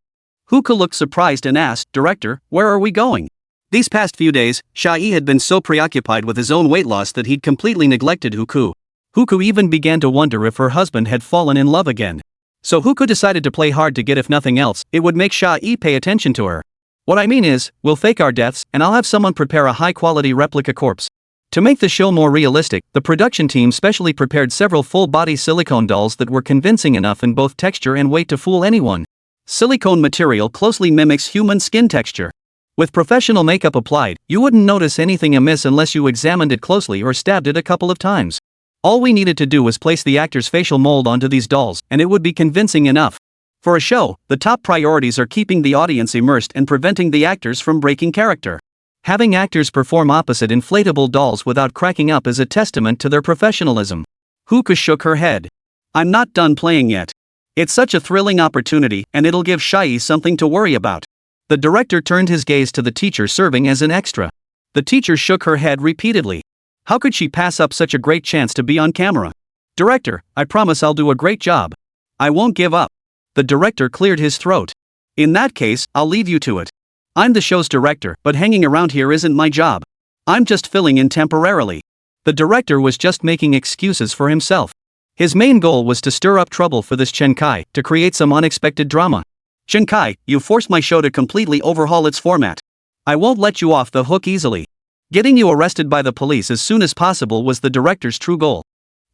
Huko looked surprised and asked, Director, where are we going? These past few days, Shai had been so preoccupied with his own weight loss that he'd completely neglected Huko. Huko even began to wonder if her husband had fallen in love again. So Huko decided to play hard to get, if nothing else, it would make Shai pay attention to her. What I mean is, we'll fake our deaths, and I'll have someone prepare a high-quality replica corpse. To make the show more realistic, the production team specially prepared several full-body silicone dolls that were convincing enough in both texture and weight to fool anyone. Silicone material closely mimics human skin texture. With professional makeup applied, you wouldn't notice anything amiss unless you examined it closely or stabbed it a couple of times. All we needed to do was place the actor's facial mold onto these dolls, and it would be convincing enough. For a show, the top priorities are keeping the audience immersed and preventing the actors from breaking character. Having actors perform opposite inflatable dolls without cracking up is a testament to their professionalism. Huko shook her head. I'm not done playing yet. It's such a thrilling opportunity, and it'll give Shai something to worry about. The director turned his gaze to the teacher serving as an extra. The teacher shook her head repeatedly. How could she pass up such a great chance to be on camera? Director, I promise I'll do a great job. I won't give up. The director cleared his throat. In that case, I'll leave you to it. I'm the show's director, but hanging around here isn't my job. I'm just filling in temporarily. The director was just making excuses for himself. His main goal was to stir up trouble for this Chen Kai, to create some unexpected drama. Chen Kai, you forced my show to completely overhaul its format. I won't let you off the hook easily. Getting you arrested by the police as soon as possible was the director's true goal.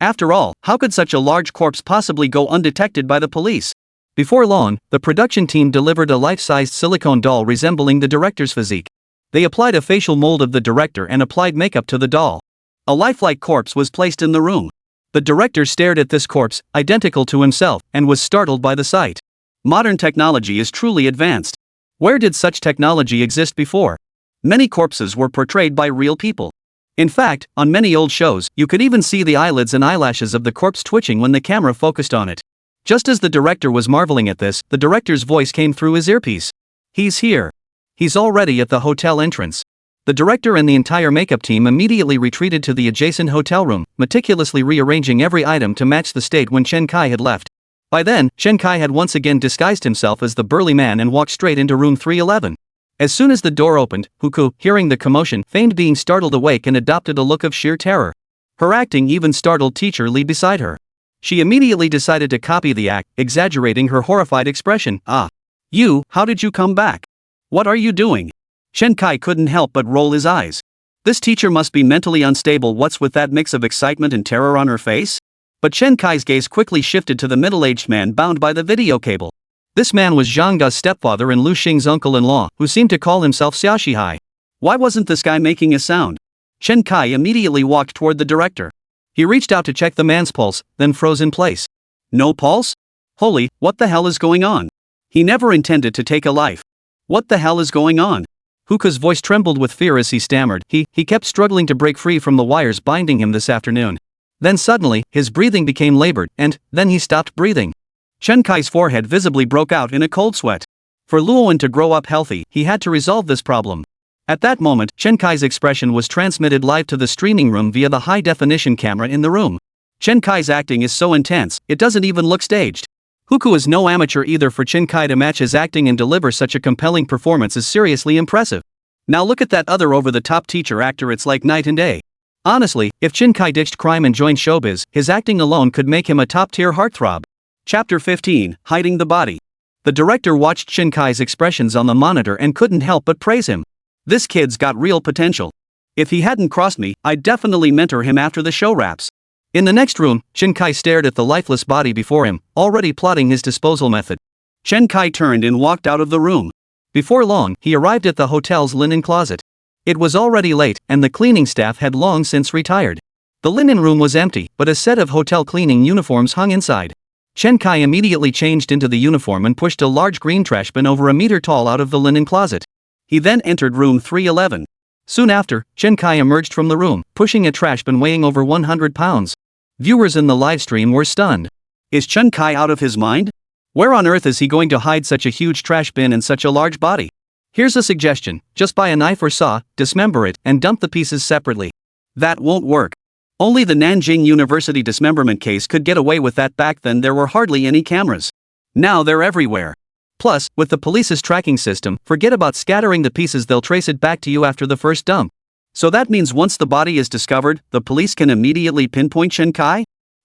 After all, how could such a large corpse possibly go undetected by the police? Before long, the production team delivered a life-sized silicone doll resembling the director's physique. They applied a facial mold of the director and applied makeup to the doll. A lifelike corpse was placed in the room. The director stared at this corpse, identical to himself, and was startled by the sight. Modern technology is truly advanced. Where did such technology exist before? Many corpses were portrayed by real people. In fact, on many old shows, you could even see the eyelids and eyelashes of the corpse twitching when the camera focused on it. Just as the director was marveling at this, the director's voice came through his earpiece. He's here. He's already at the hotel entrance. The director and the entire makeup team immediately retreated to the adjacent hotel room, meticulously rearranging every item to match the state when Chen Kai had left. By then, Chen Kai had once again disguised himself as the burly man and walked straight into room 311. As soon as the door opened, Huku, hearing the commotion, feigned being startled awake and adopted a look of sheer terror. Her acting even startled Teacher Lee beside her. She immediately decided to copy the act, exaggerating her horrified expression. Ah. You, how did you come back? What are you doing? Chen Kai couldn't help but roll his eyes. This teacher must be mentally unstable. What's with that mix of excitement and terror on her face? But Chen Kai's gaze quickly shifted to the middle-aged man bound by the video cable. This man was Zhang Ge's stepfather and Lu Xing's uncle-in-law, who seemed to call himself Xiaoshihai. Why wasn't this guy making a sound? Chen Kai immediately walked toward the director. He reached out to check the man's pulse, then froze in place. No pulse? Holy, what the hell is going on? He never intended to take a life. What the hell is going on? Huka's voice trembled with fear as he stammered. He kept struggling to break free from the wires binding him this afternoon. Then suddenly, his breathing became labored, and then he stopped breathing. Chen Kai's forehead visibly broke out in a cold sweat. For Luowen to grow up healthy, he had to resolve this problem. At that moment, Chen Kai's expression was transmitted live to the streaming room via the high-definition camera in the room. Chen Kai's acting is so intense, it doesn't even look staged. Huku is no amateur either. For Chen Kai to match his acting and deliver such a compelling performance is seriously impressive. Now look at that other over-the-top teacher actor. It's like night and day. Honestly, if Chen Kai ditched crime and joined showbiz, his acting alone could make him a top-tier heartthrob. Chapter 15, Hiding the Body. The director watched Chen Kai's expressions on the monitor and couldn't help but praise him. This kid's got real potential. If he hadn't crossed me, I'd definitely mentor him after the show wraps. In the next room, Chen Kai stared at the lifeless body before him, already plotting his disposal method. Chen Kai turned and walked out of the room. Before long, he arrived at the hotel's linen closet. It was already late, and the cleaning staff had long since retired. The linen room was empty, but a set of hotel cleaning uniforms hung inside. Chen Kai immediately changed into the uniform and pushed a large green trash bin over a meter tall out of the linen closet. He then entered room 311. Soon after, Chen Kai emerged from the room, pushing a trash bin weighing over 100 pounds. Viewers in the livestream were stunned. Is Chen Kai out of his mind? Where on earth is he going to hide such a huge trash bin and such a large body? Here's a suggestion: just buy a knife or saw, dismember it, and dump the pieces separately. That won't work. Only the Nanjing University dismemberment case could get away with that. Back then there were hardly any cameras. Now they're everywhere. Plus, with the police's tracking system, forget about scattering the pieces. They'll trace it back to you after the first dump. So that means once the body is discovered, the police can immediately pinpoint Chen Kai?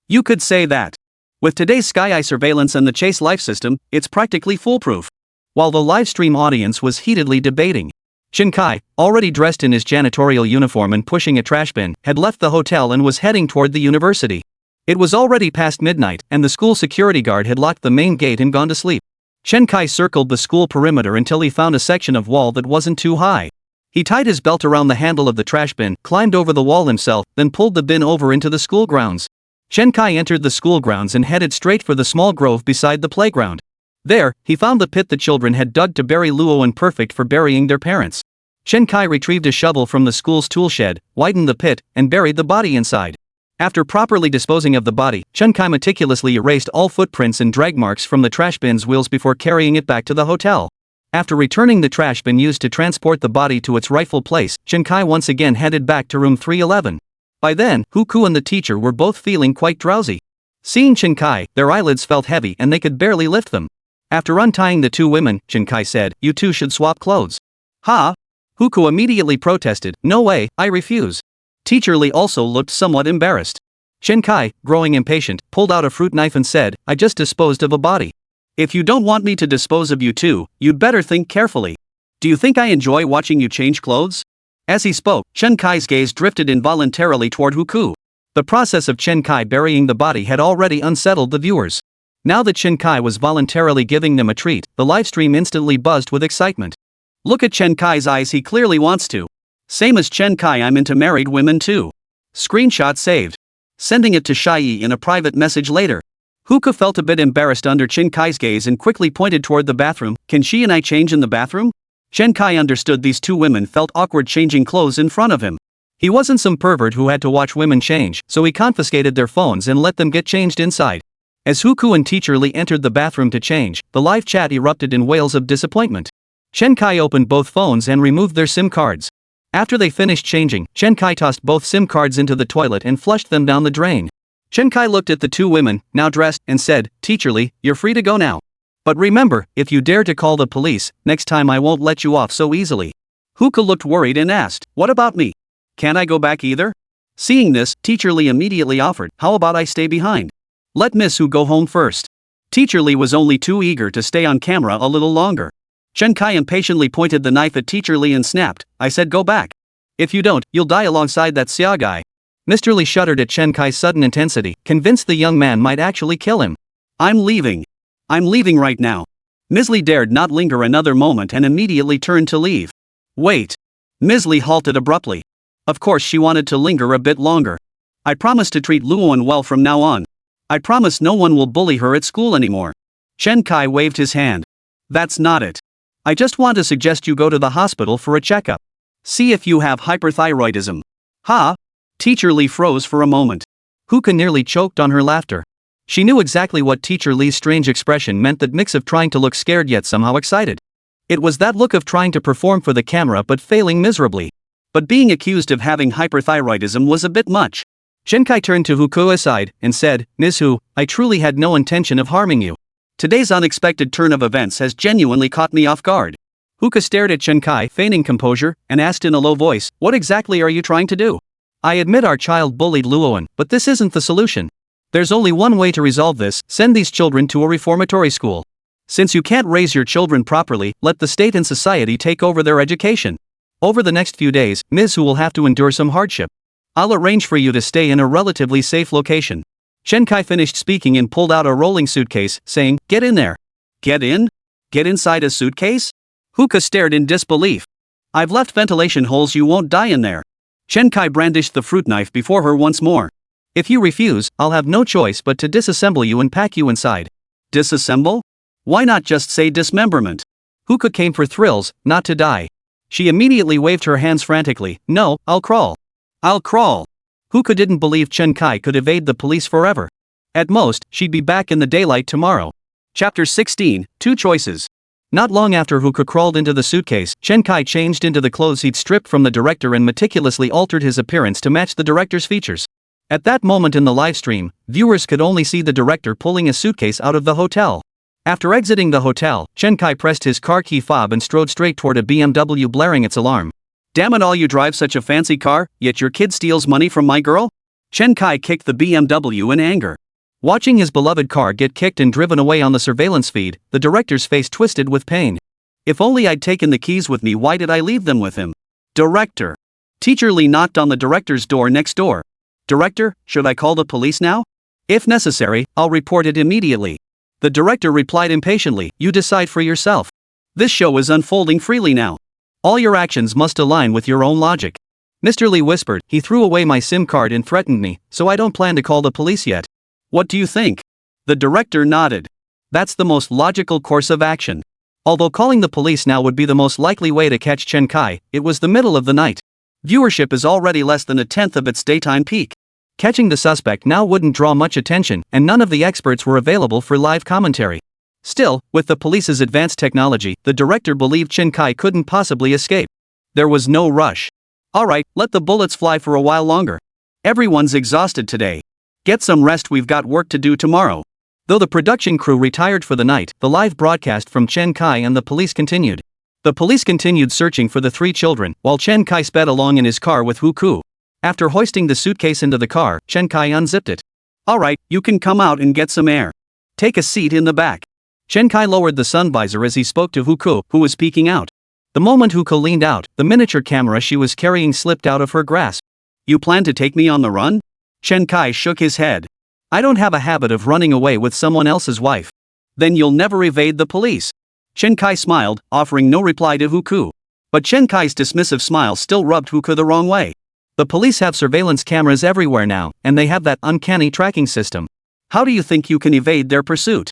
You could say that. With today's Sky Eye surveillance and the Chase Life system, it's practically foolproof. While the livestream audience was heatedly debating, Chen Kai, already dressed in his janitorial uniform and pushing a trash bin, had left the hotel and was heading toward the university. It was already past midnight, and the school security guard had locked the main gate and gone to sleep. Chen Kai circled the school perimeter until he found a section of wall that wasn't too high. He tied his belt around the handle of the trash bin, climbed over the wall himself, then pulled the bin over into the school grounds. Chen Kai entered the school grounds and headed straight for the small grove beside the playground. There, he found the pit the children had dug to bury Luowen, perfect for burying their parents. Chen Kai retrieved a shovel from the school's tool shed, widened the pit, and buried the body inside. After properly disposing of the body, Chen Kai meticulously erased all footprints and drag marks from the trash bin's wheels before carrying it back to the hotel. After returning the trash bin used to transport the body to its rightful place, Chen Kai once again headed back to room 311. By then, Huku and the teacher were both feeling quite drowsy. Seeing Chen Kai, their eyelids felt heavy and they could barely lift them. After untying the two women, Chen Kai said, "You two should swap clothes." "Ha!" Huku immediately protested, "No way, I refuse." Teacher Lee also looked somewhat embarrassed. Chen Kai, growing impatient, pulled out a fruit knife and said, "I just disposed of a body. If you don't want me to dispose of you too, you'd better think carefully. Do you think I enjoy watching you change clothes?" As he spoke, Chen Kai's gaze drifted involuntarily toward Huku. The process of Chen Kai burying the body had already unsettled the viewers. Now that Chen Kai was voluntarily giving them a treat, the livestream instantly buzzed with excitement. "Look at Chen Kai's eyes, he clearly wants to. Same as Chen Kai, I'm into married women too." Screenshot saved. Sending it to Shai in a private message later. Huka felt a bit embarrassed under Chen Kai's gaze and quickly pointed toward the bathroom. "Can she and I change in the bathroom?" Chen Kai understood these two women felt awkward changing clothes in front of him. He wasn't some pervert who had to watch women change, so he confiscated their phones and let them get changed inside. As Huku and Teacher Lee entered the bathroom to change, the live chat erupted in wails of disappointment. Chen Kai opened both phones and removed their SIM cards. After they finished changing, Chen Kai tossed both SIM cards into the toilet and flushed them down the drain. Chen Kai looked at the two women, now dressed, and said, "Teacher Lee, you're free to go now. But remember, if you dare to call the police, next time I won't let you off so easily." Huka looked worried and asked, "What about me? Can't I go back either?" Seeing this, Teacher Lee immediately offered, "How about I stay behind? Let Miss Hu go home first." Teacher Lee was only too eager to stay on camera a little longer. Chen Kai impatiently pointed the knife at Teacher Lee and snapped, "I said go back. If you don't, you'll die alongside that Xia guy." Mr. Lee shuddered at Chen Kai's sudden intensity, convinced the young man might actually kill him. "I'm leaving. I'm leaving right now." Ms. Lee dared not linger another moment and immediately turned to leave. "Wait." Ms. Lee halted abruptly. Of course she wanted to linger a bit longer. "I promise to treat Luoan well from now on. I promise no one will bully her at school anymore." Chen Kai waved his hand. "That's not it. I just want to suggest you go to the hospital for a checkup. See if you have hyperthyroidism." "Ha?" Teacher Lee froze for a moment. Huka nearly choked on her laughter. She knew exactly what Teacher Lee's strange expression meant, that mix of trying to look scared yet somehow excited. It was that look of trying to perform for the camera but failing miserably. But being accused of having hyperthyroidism was a bit much. Chen Kai turned to Huku aside and said, "Ms. Hu, I truly had no intention of harming you. Today's unexpected turn of events has genuinely caught me off guard." Huka stared at Chen Kai, feigning composure, and asked in a low voice, "What exactly are you trying to do?" "I admit our child bullied Luoan, but this isn't the solution. There's only one way to resolve this: send these children to a reformatory school. Since you can't raise your children properly, let the state and society take over their education. Over the next few days, Ms. Hu will have to endure some hardship. I'll arrange for you to stay in a relatively safe location." Chen Kai finished speaking and pulled out a rolling suitcase, saying, "Get in there." "Get in? Get inside a suitcase?" Huka stared in disbelief. "I've left ventilation holes, you won't die in there." Chen Kai brandished the fruit knife before her once more. "If you refuse, I'll have no choice but to disassemble you and pack you inside." "Disassemble? Why not just say dismemberment?" Huka came for thrills, not to die. She immediately waved her hands frantically. "No, I'll crawl. I'll crawl." Huka didn't believe Chen Kai could evade the police forever. At most, she'd be back in the daylight tomorrow. Chapter 16, Two Choices. Not long after Huka crawled into the suitcase, Chen Kai changed into the clothes he'd stripped from the director and meticulously altered his appearance to match the director's features. At that moment in the livestream, viewers could only see the director pulling a suitcase out of the hotel. After exiting the hotel, Chen Kai pressed his car key fob and strode straight toward a BMW, blaring its alarm. "Damn it all, you drive such a fancy car, yet your kid steals money from my girl?" Chen Kai kicked the BMW in anger. Watching his beloved car get kicked and driven away on the surveillance feed, the director's face twisted with pain. "If only I'd taken the keys with me, why did I leave them with him?" "Director." Teacher Lee knocked on the director's door next door. "Director, should I call the police now?" "If necessary, I'll report it immediately." The director replied impatiently, "You decide for yourself. This show is unfolding freely now. All your actions must align with your own logic." Mr. Lee whispered, "He threw away my SIM card and threatened me, so I don't plan to call the police yet." "What do you think?" The director nodded. "That's the most logical course of action." Although calling the police now would be the most likely way to catch Chen Kai, it was the middle of the night. Viewership is already less than a tenth of its daytime peak. Catching the suspect now wouldn't draw much attention, and none of the experts were available for live commentary. Still, with the police's advanced technology, the director believed Chen Kai couldn't possibly escape. There was no rush. Alright, let the bullets fly for a while longer. Everyone's exhausted today. Get some rest, we've got work to do tomorrow. Though the production crew retired for the night, the live broadcast from Chen Kai and the police continued. The police continued searching for the three children, while Chen Kai sped along in his car with Huku. After hoisting the suitcase into the car, Chen Kai unzipped it. Alright, you can come out and get some air. Take a seat in the back. Chen Kai lowered the sun visor as he spoke to Huku, who was peeking out. The moment Huku leaned out, the miniature camera she was carrying slipped out of her grasp. You plan to take me on the run? Chen Kai shook his head. I don't have a habit of running away with someone else's wife. Then you'll never evade the police. Chen Kai smiled, offering no reply to Huku. But Chen Kai's dismissive smile still rubbed Huku the wrong way. The police have surveillance cameras everywhere now, and they have that uncanny tracking system. How do you think you can evade their pursuit?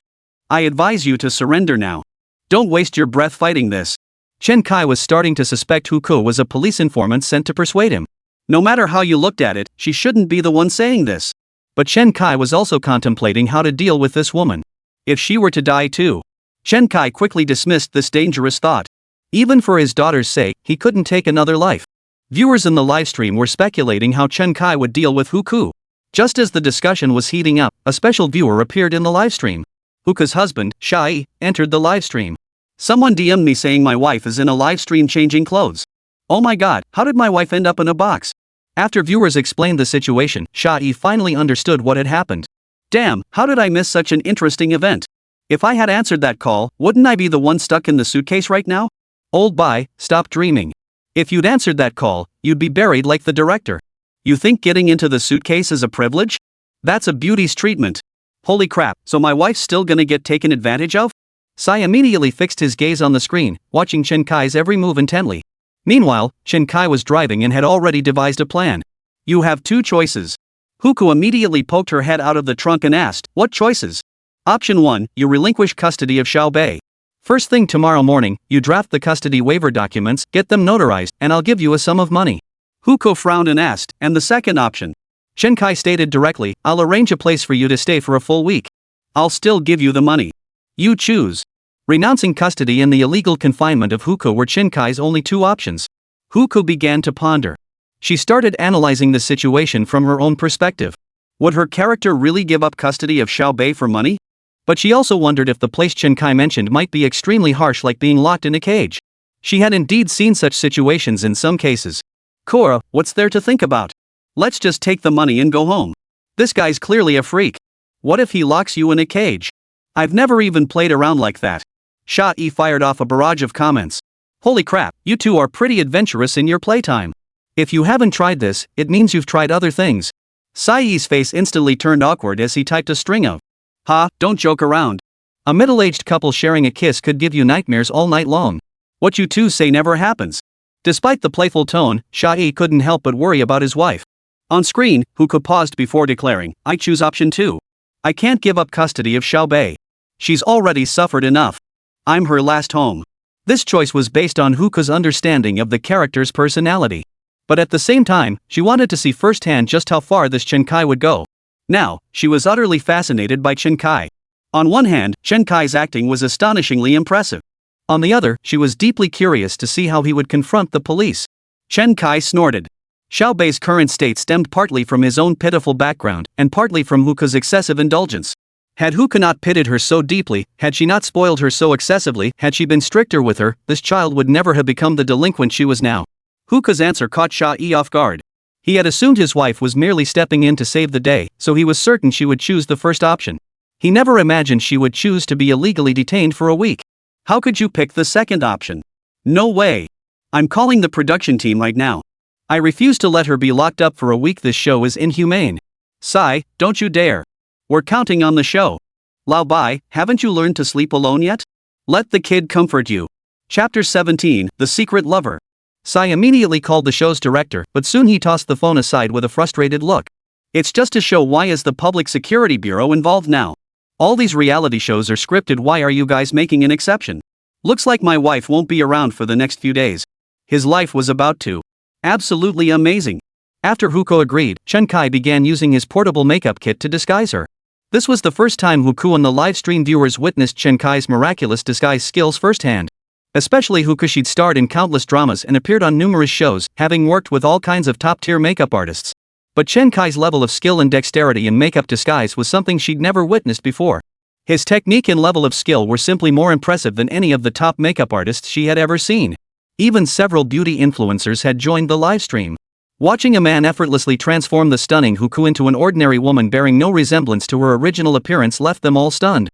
I advise you to surrender now. Don't waste your breath fighting this. Chen Kai was starting to suspect Huku was a police informant sent to persuade him. No matter how you looked at it, she shouldn't be the one saying this. But Chen Kai was also contemplating how to deal with this woman. If she were to die too. Chen Kai quickly dismissed this dangerous thought. Even for his daughter's sake, he couldn't take another life. Viewers in the livestream were speculating how Chen Kai would deal with Huku. Just as the discussion was heating up, a special viewer appeared in the livestream. Huku's husband, Shai, entered the livestream. Someone DM'd me saying my wife is in a livestream changing clothes. Oh my god, how did my wife end up in a box? After viewers explained the situation, Shai finally understood what had happened. Damn, how did I miss such an interesting event? If I had answered that call, wouldn't I be the one stuck in the suitcase right now? Old bye, stop dreaming. If you'd answered that call, you'd be buried like the director. You think getting into the suitcase is a privilege? That's a beauty's treatment. Holy crap, so my wife's still gonna get taken advantage of? Sai immediately fixed his gaze on the screen, watching Chen Kai's every move intently. Meanwhile, Chen Kai was driving and had already devised a plan. You have two choices. Huku immediately poked her head out of the trunk and asked, what choices? Option 1, you relinquish custody of Xiao Bei. First thing tomorrow morning, you draft the custody waiver documents, get them notarized, and I'll give you a sum of money. Huku frowned and asked, and the second option? Chen Kai stated directly, I'll arrange a place for you to stay for a full week. I'll still give you the money. You choose. Renouncing custody and the illegal confinement of Huku were Chen Kai's only two options. Huku began to ponder. She started analyzing the situation from her own perspective. Would her character really give up custody of Xiao Bei for money? But she also wondered if the place Chen Kai mentioned might be extremely harsh, like being locked in a cage. She had indeed seen such situations in some cases. Cora, what's there to think about? Let's just take the money and go home. This guy's clearly a freak. What if he locks you in a cage? I've never even played around like that. Sha-E fired off a barrage of comments. Holy crap, you two are pretty adventurous in your playtime. If you haven't tried this, it means you've tried other things. Sai-Yi's face instantly turned awkward as he typed a string of, ha, don't joke around. A middle-aged couple sharing a kiss could give you nightmares all night long. What you two say never happens. Despite the playful tone, Shai couldn't help but worry about his wife. On screen, Huku paused before declaring, I choose option 2. I can't give up custody of Xiao Bei. She's already suffered enough. I'm her last home. This choice was based on Huku's understanding of the character's personality. But at the same time, she wanted to see firsthand just how far this Chen Kai would go. Now, she was utterly fascinated by Chen Kai. On one hand, Chen Kai's acting was astonishingly impressive. On the other, she was deeply curious to see how he would confront the police. Chen Kai snorted. Xiao Bei's current state stemmed partly from his own pitiful background, and partly from Huku's excessive indulgence. Had Huku not pitted her so deeply, had she not spoiled her so excessively, had she been stricter with her, this child would never have become the delinquent she was now. Huku's answer caught Shai off guard. He had assumed his wife was merely stepping in to save the day, so he was certain she would choose the first option. He never imagined she would choose to be illegally detained for a week. How could you pick the second option? No way. I'm calling the production team right now. I refuse to let her be locked up for a week. This show is inhumane. Sai, don't you dare. We're counting on the show. Lao Bai, haven't you learned to sleep alone yet? Let the kid comfort you. Chapter 17, The Secret Lover. Sai immediately called the show's director, but soon he tossed the phone aside with a frustrated look. It's just to show why is the Public Security Bureau involved now? All these reality shows are scripted. Why are you guys making an exception? Looks like my wife won't be around for the next few days. His life was about to. Absolutely amazing. After Huko agreed, Chen Kai began using his portable makeup kit to disguise her. This was the first time Huko and the live stream viewers witnessed Chen Kai's miraculous disguise skills firsthand. Especially Huko, she'd starred in countless dramas and appeared on numerous shows, having worked with all kinds of top-tier makeup artists. But Chen Kai's level of skill and dexterity in makeup disguise was something she'd never witnessed before. His technique and level of skill were simply more impressive than any of the top makeup artists she had ever seen. Even several beauty influencers had joined the livestream. Watching a man effortlessly transform the stunning Huko into an ordinary woman bearing no resemblance to her original appearance left them all stunned.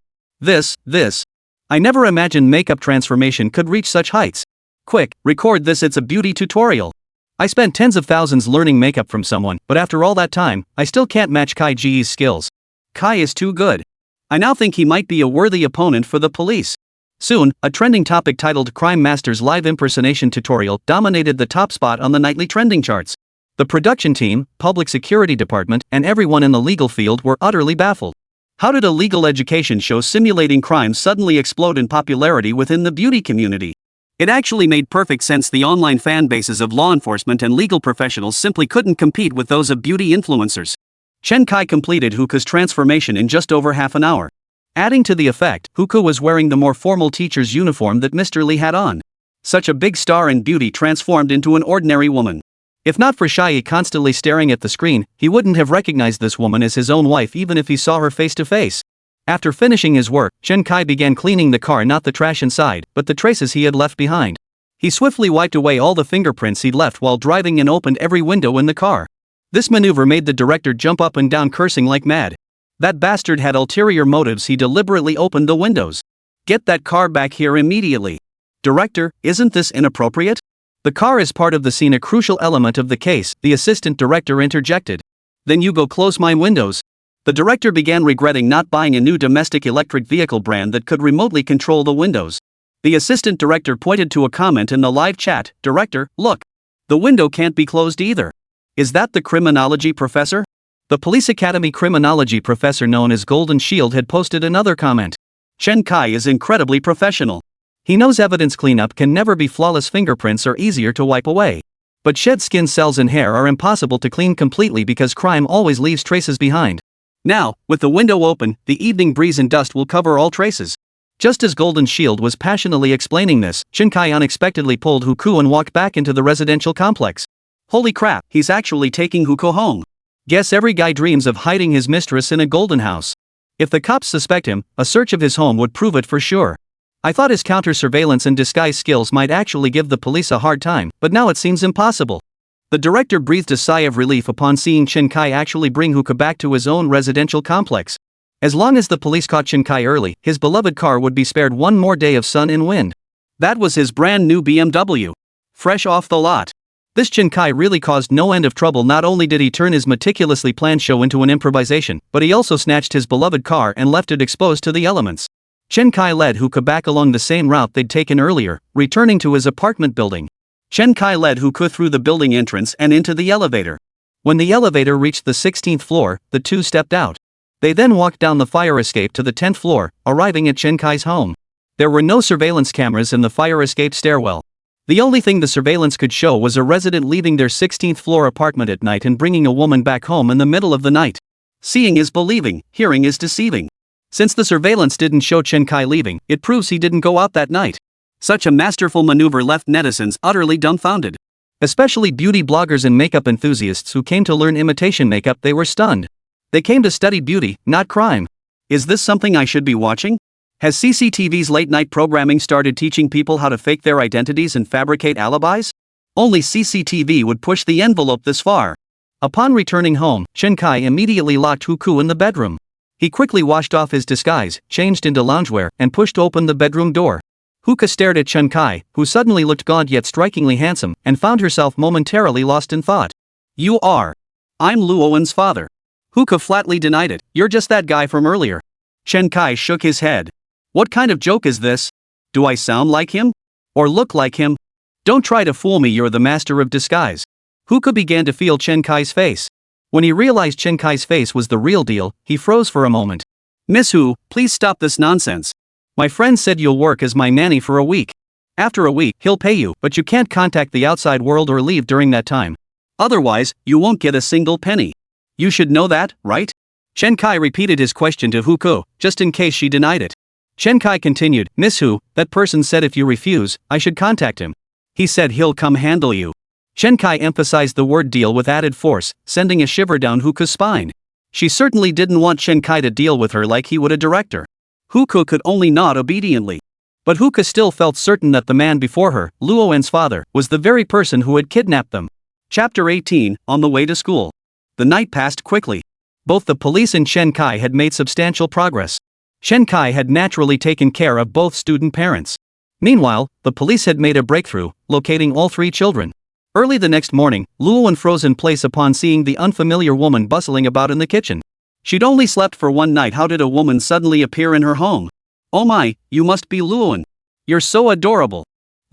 I never imagined makeup transformation could reach such heights. Quick, record this, it's a beauty tutorial. I spent tens of thousands learning makeup from someone, but after all that time, I still can't match Kai Ji's skills. Kai is too good. I now think he might be a worthy opponent for the police. Soon, a trending topic titled Crime Master's Live Impersonation Tutorial dominated the top spot on the nightly trending charts. The production team, public security department, and everyone in the legal field were utterly baffled. How did a legal education show simulating crime suddenly explode in popularity within the beauty community? It actually made perfect sense. The online fan bases of law enforcement and legal professionals simply couldn't compete with those of beauty influencers. Chen Kai completed Huko's transformation in just over half an hour. Adding to the effect, Huko was wearing the more formal teacher's uniform that Mr. Lee had on. Such a big star in beauty transformed into an ordinary woman. If not for Shai constantly staring at the screen, he wouldn't have recognized this woman as his own wife even if he saw her face to face. After finishing his work, Chen Kai began cleaning the car, not the trash inside, but the traces he had left behind. He swiftly wiped away all the fingerprints he'd left while driving and opened every window in the car. This maneuver made the director jump up and down, cursing like mad. That bastard had ulterior motives. He deliberately opened the windows. Get that car back here immediately. Director, isn't this inappropriate? The car is part of the scene, a crucial element of the case, the assistant director interjected. Then you go close my windows. The director began regretting not buying a new domestic electric vehicle brand that could remotely control the windows. The assistant director pointed to a comment in the live chat. Director, look. The window can't be closed either. Is that the criminology professor? The Police Academy criminology professor known as Golden Shield had posted another comment. Chen Kai is incredibly professional. He knows evidence cleanup can never be flawless. Fingerprints are easier to wipe away. But shed skin cells and hair are impossible to clean completely because crime always leaves traces behind. Now, with the window open, the evening breeze and dust will cover all traces. Just as Golden Shield was passionately explaining this, Chen Kai unexpectedly pulled Huko and walked back into the residential complex. Holy crap, he's actually taking Huko home. Guess every guy dreams of hiding his mistress in a golden house. If the cops suspect him, a search of his home would prove it for sure. I thought his counter-surveillance and disguise skills might actually give the police a hard time, but now it seems impossible. The director breathed a sigh of relief upon seeing Chen Kai actually bring Huko back to his own residential complex. As long as the police caught Chen Kai early, his beloved car would be spared one more day of sun and wind. That was his brand new BMW. Fresh off the lot. This Chen Kai really caused no end of trouble. Not only did he turn his meticulously planned show into an improvisation, but he also snatched his beloved car and left it exposed to the elements. Chen Kai led Huko back along the same route they'd taken earlier, returning to his apartment building. Chen Kai led Huko through the building entrance and into the elevator. When the elevator reached the 16th floor, the two stepped out. They then walked down the fire escape to the 10th floor, arriving at Chen Kai's home. There were no surveillance cameras in the fire escape stairwell. The only thing the surveillance could show was a resident leaving their 16th floor apartment at night and bringing a woman back home in the middle of the night. Seeing is believing, hearing is deceiving. Since the surveillance didn't show Chen Kai leaving, it proves he didn't go out that night. Such a masterful maneuver left netizens utterly dumbfounded. Especially beauty bloggers and makeup enthusiasts who came to learn imitation makeup. They were stunned. They came to study beauty, not crime. Is this something I should be watching? Has CCTV's late-night programming started teaching people how to fake their identities and fabricate alibis? Only CCTV would push the envelope this far. Upon returning home, Chen Kai immediately locked Huko in the bedroom. He quickly washed off his disguise, changed into loungewear, and pushed open the bedroom door. Huko stared at Chen Kai, who suddenly looked gaunt yet strikingly handsome, and found herself momentarily lost in thought. You are. I'm Luowen's father. Huko flatly denied it. You're just that guy from earlier. Chen Kai shook his head. What kind of joke is this? Do I sound like him? Or look like him? Don't try to fool me, you're the master of disguise. Huko began to feel Chen Kai's face. When he realized Chen Kai's face was the real deal, he froze for a moment. Miss Hu, please stop this nonsense. My friend said you'll work as my nanny for a week. After a week, he'll pay you, but you can't contact the outside world or leave during that time. Otherwise, you won't get a single penny. You should know that, right? Chen Kai repeated his question to Huko, just in case she denied it. Chen Kai continued, Miss Hu, that person said if you refuse, I should contact him. He said he'll come handle you. Chen Kai emphasized the word deal with added force, sending a shiver down Huko's spine. She certainly didn't want Chen Kai to deal with her like he would a director. Huko could only nod obediently. But Huko still felt certain that the man before her, Luowen's father, was the very person who had kidnapped them. Chapter 18, On the Way to School. The night passed quickly. Both the police and Chen Kai had made substantial progress. Chen Kai had naturally taken care of both student parents. Meanwhile, the police had made a breakthrough, locating all three children. Early the next morning, Luowen froze in place upon seeing the unfamiliar woman bustling about in the kitchen. She'd only slept for one night. How did a woman suddenly appear in her home? Oh my, you must be Luowen. You're so adorable.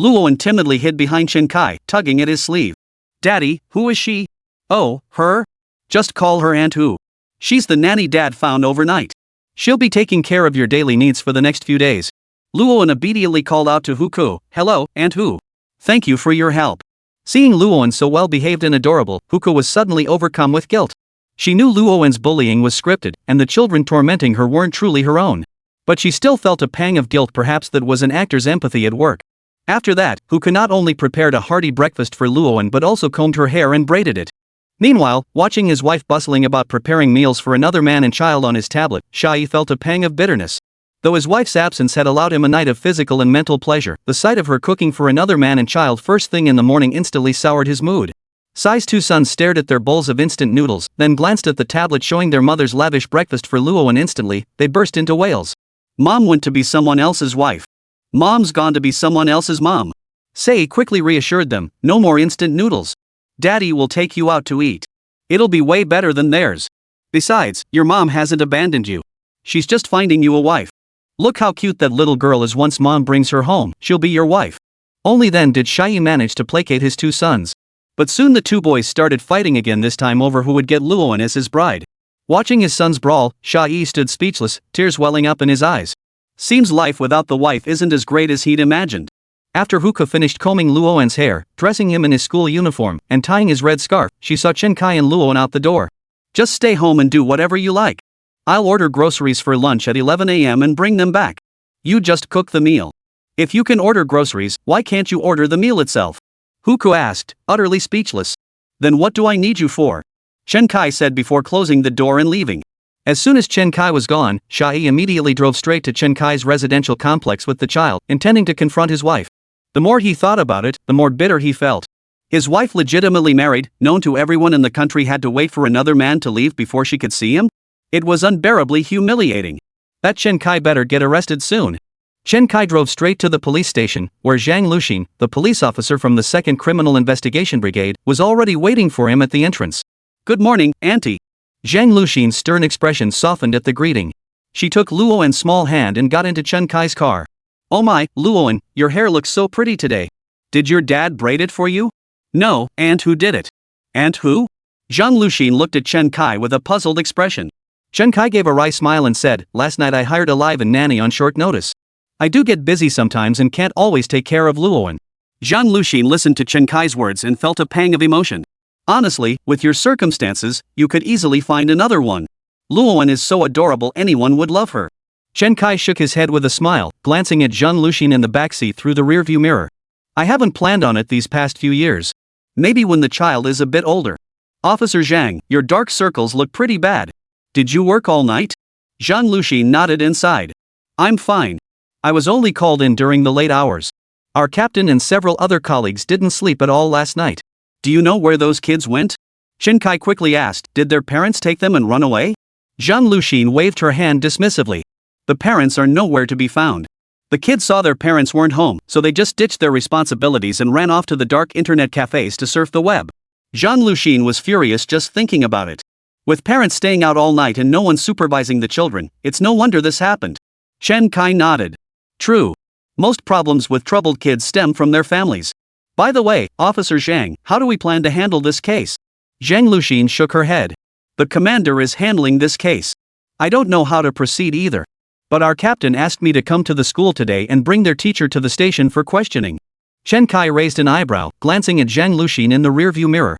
Luowen timidly hid behind Chen Kai, tugging at his sleeve. Daddy, who is she? Oh, her? Just call her Aunt Hu. She's the nanny Dad found overnight. She'll be taking care of your daily needs for the next few days. Luowen obediently called out to Huko, Hello, Aunt Hu. Thank you for your help. Seeing Luowen so well behaved and adorable, Huko was suddenly overcome with guilt. She knew Luowen's bullying was scripted, and the children tormenting her weren't truly her own. But she still felt a pang of guilt, perhaps that was an actor's empathy at work. After that, Huko not only prepared a hearty breakfast for Luowen but also combed her hair and braided it. Meanwhile, watching his wife bustling about preparing meals for another man and child on his tablet, Shai felt a pang of bitterness. Though his wife's absence had allowed him a night of physical and mental pleasure, the sight of her cooking for another man and child first thing in the morning instantly soured his mood. Shai's two sons stared at their bowls of instant noodles, then glanced at the tablet showing their mother's lavish breakfast for Luowen. Instantly, they burst into wails. Mom went to be someone else's wife. Mom's gone to be someone else's mom. Sei quickly reassured them, no more instant noodles. Daddy will take you out to eat. It'll be way better than theirs. Besides, your mom hasn't abandoned you. She's just finding you a wife. Look how cute that little girl is. Once mom brings her home, she'll be your wife. Only then did Shai manage to placate his two sons. But soon the two boys started fighting again, this time over who would get Luowen as his bride. Watching his sons brawl, Shai stood speechless, tears welling up in his eyes. Seems life without the wife isn't as great as he'd imagined. After Huko finished combing Luowen's hair, dressing him in his school uniform, and tying his red scarf, she saw Chen Kai and Luowen out the door. Just stay home and do whatever you like. I'll order groceries for lunch at 11 a.m. and bring them back. You just cook the meal. If you can order groceries, why can't you order the meal itself? Huko asked, utterly speechless. Then what do I need you for? Chen Kai said before closing the door and leaving. As soon as Chen Kai was gone, Shai immediately drove straight to Chen Kai's residential complex with the child, intending to confront his wife. The more he thought about it, the more bitter he felt. His wife, legitimately married, known to everyone in the country, had to wait for another man to leave before she could see him? It was unbearably humiliating. That Chen Kai better get arrested soon. Chen Kai drove straight to the police station, where Zhang Luxin, the police officer from the 2nd Criminal Investigation Brigade, was already waiting for him at the entrance. Good morning, Auntie. Zhang Luxin's stern expression softened at the greeting. She took Luowen's small hand and got into Chen Kai's car. Oh my, Luowen, your hair looks so pretty today. Did your dad braid it for you? No, Aunt Hu did it. Aunt Hu? Zhang Luxin looked at Chen Kai with a puzzled expression. Chen Kai gave a wry smile and said, Last night I hired a live-in nanny on short notice. I do get busy sometimes and can't always take care of Luowen. Zhang Luxin listened to Chen Kai's words and felt a pang of emotion. Honestly, with your circumstances, you could easily find another one. Luowen is so adorable, anyone would love her. Chen Kai shook his head with a smile, glancing at Zhang Luxin in the backseat through the rearview mirror. I haven't planned on it these past few years. Maybe when the child is a bit older. Officer Zhang, your dark circles look pretty bad. Did you work all night? Zhang Luxin nodded inside. I'm fine. I was only called in during the late hours. Our captain and several other colleagues didn't sleep at all last night. Do you know where those kids went? Chen Kai quickly asked. Did their parents take them and run away? Zhang Luxin waved her hand dismissively. The parents are nowhere to be found. The kids saw their parents weren't home, so they just ditched their responsibilities and ran off to the dark internet cafes to surf the web. Zhang Luxin was furious just thinking about it. With parents staying out all night and no one supervising the children, it's no wonder this happened. Chen Kai nodded. True. Most problems with troubled kids stem from their families. By the way, Officer Zhang, how do we plan to handle this case? Zhang Luxin shook her head. The commander is handling this case. I don't know how to proceed either. But our captain asked me to come to the school today and bring their teacher to the station for questioning. Chen Kai raised an eyebrow, glancing at Zhang Luxin in the rearview mirror.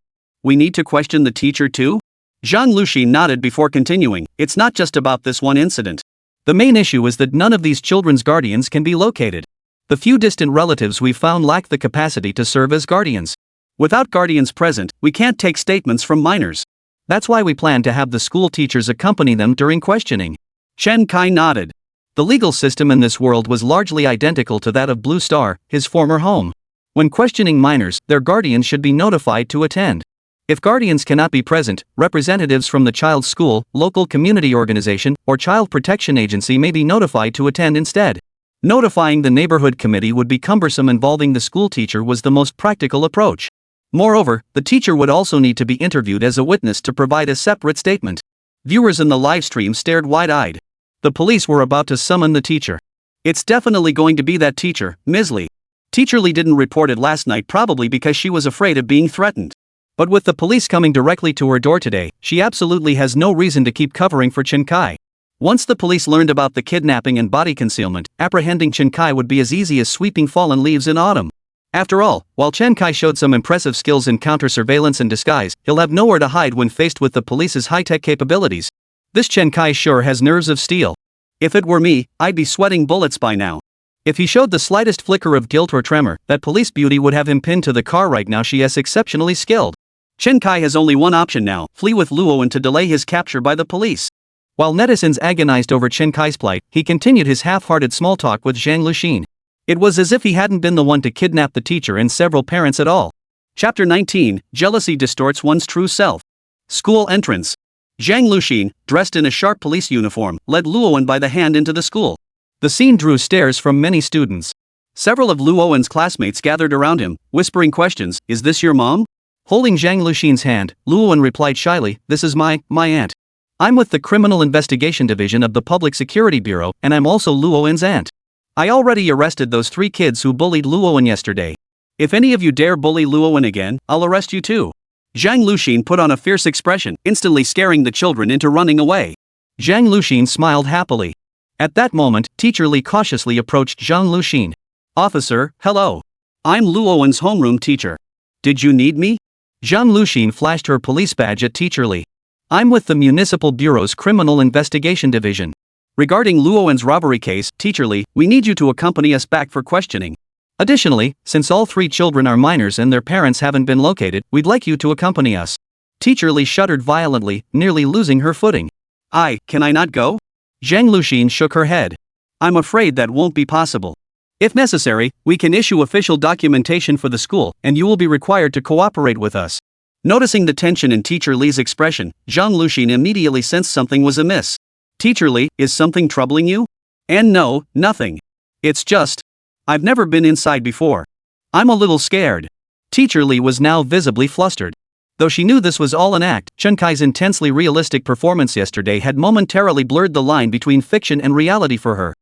we need to question the teacher too? Zhang Luxin nodded before continuing, it's not just about this one incident. The main issue is that none of these children's guardians can be located. The few distant relatives we've found lack the capacity to serve as guardians. Without guardians present, we can't take statements from minors. That's why we plan to have the school teachers accompany them during questioning. Chen Kai nodded. The legal system in this world was largely identical to that of Blue Star, his former home. When questioning minors, their guardians should be notified to attend. If guardians cannot be present, representatives from the child's school, local community organization, or child protection agency may be notified to attend instead. Notifying the neighborhood committee would be cumbersome. Involving the school teacher was the most practical approach. Moreover, the teacher would also need to be interviewed as a witness to provide a separate statement. Viewers in the live stream stared wide-eyed. The police were about to summon the teacher. It's definitely going to be that teacher, Ms. Lee. Teacher Lee didn't report it last night, probably because she was afraid of being threatened. But with the police coming directly to her door today, she absolutely has no reason to keep covering for Chen Kai. Once the police learned about the kidnapping and body concealment, apprehending Chen Kai would be as easy as sweeping fallen leaves in autumn. After all, while Chen Kai showed some impressive skills in counter-surveillance and disguise, he'll have nowhere to hide when faced with the police's high-tech capabilities. This Chen Kai sure has nerves of steel. If it were me, I'd be sweating bullets by now. If he showed the slightest flicker of guilt or tremor, that police beauty would have him pinned to the car right now. She is exceptionally skilled. Chen Kai has only one option now, flee with Luowen to delay his capture by the police. While netizens agonized over Chen Kai's plight, he continued his half-hearted small talk with Zhang Luxin. It was as if he hadn't been the one to kidnap the teacher and several parents at all. Chapter 19, Jealousy Distorts One's True Self. School Entrance. Zhang Luxin, dressed in a sharp police uniform, led Luowen by the hand into the school. The scene drew stares from many students. Several of Luowen's classmates gathered around him, whispering questions, "Is this your mom?" Holding Zhang Luxin's hand, Luowen replied shyly, "This is my aunt. I'm with the Criminal Investigation Division of the Public Security Bureau, and I'm also Luowen's aunt. I already arrested those 3 kids who bullied Luowen yesterday. If any of you dare bully Luowen again, I'll arrest you too." Zhang Luxin put on a fierce expression, instantly scaring the children into running away. Zhang Luxin smiled happily. At that moment, Teacher Lee cautiously approached Zhang Luxin. "Officer, hello. I'm Luowen's homeroom teacher. Did you need me?" Zhang Luxin flashed her police badge at Teacher Lee. "I'm with the Municipal Bureau's Criminal Investigation Division. Regarding Luowen's robbery case, Teacher Lee, we need you to accompany us back for questioning. Additionally, since all 3 children are minors and their parents haven't been located, we'd like you to accompany us." Teacher Lee shuddered violently, nearly losing her footing. Can I not go?" Zhang Luxin shook her head. "I'm afraid that won't be possible. If necessary, we can issue official documentation for the school, and you will be required to cooperate with us." Noticing the tension in Teacher Lee's expression, Zhang Luxin immediately sensed something was amiss. "Teacher Lee, is something troubling you?" "And no, nothing. It's just, I've never been inside before. I'm a little scared." Teacher Lee was now visibly flustered. Though she knew this was all an act, Chen Kai's intensely realistic performance yesterday had momentarily blurred the line between fiction and reality for her.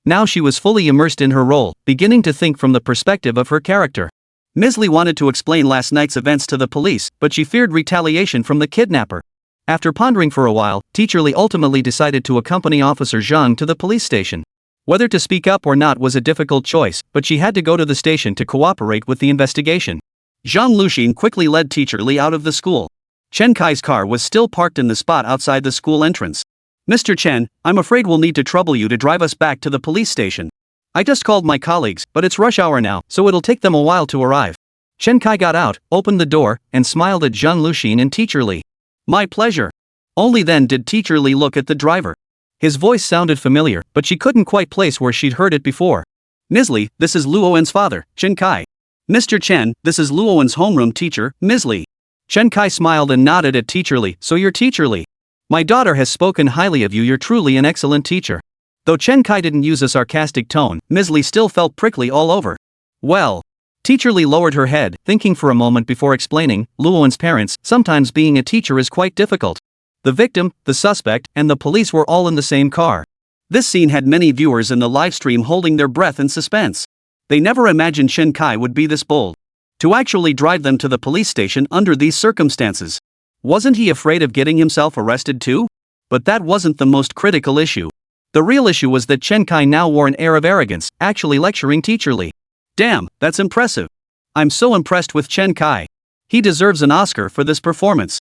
Now she was fully immersed in her role, beginning to think from the perspective of her character. Ms. Lee wanted to explain last night's events to the police, but she feared retaliation from the kidnapper. After pondering for a while, Teacher Lee ultimately decided to accompany Officer Zhang to the police station. Whether to speak up or not was a difficult choice, but she had to go to the station to cooperate with the investigation. Zhang Luxin quickly led Teacher Lee out of the school. Chen Kai's car was still parked in the spot outside the school entrance. "Mr. Chen, I'm afraid we'll need to trouble you to drive us back to the police station. I just called my colleagues, but it's rush hour now, so it'll take them a while to arrive." Chen Kai got out, opened the door, and smiled at Zhang Luxin and Teacher Lee. "My pleasure." Only then did Teacher Lee look at the driver. His voice sounded familiar, but she couldn't quite place where she'd heard it before. "Ms. Lee, this is Luowen's father, Chen Kai. Mr. Chen, this is Luowen's homeroom teacher, Ms. Lee." Chen Kai smiled and nodded at Teacher Lee. "So you're Teacher Lee. My daughter has spoken highly of you. You're truly an excellent teacher." Though Chen Kai didn't use a sarcastic tone, Ms. Lee still felt prickly all over. "Well." Teacher Lee lowered her head, thinking for a moment before explaining, "Luowen's parents, sometimes being a teacher is quite difficult. The victim, the suspect, and the police were all in the same car." This scene had many viewers in the livestream holding their breath in suspense. They never imagined Chen Kai would be this bold. To actually drive them to the police station under these circumstances. Wasn't he afraid of getting himself arrested too? But that wasn't the most critical issue. The real issue was that Chen Kai now wore an air of arrogance, actually lecturing Teacher Lee. "Damn, that's impressive. I'm so impressed with Chen Kai. He deserves an Oscar for this performance.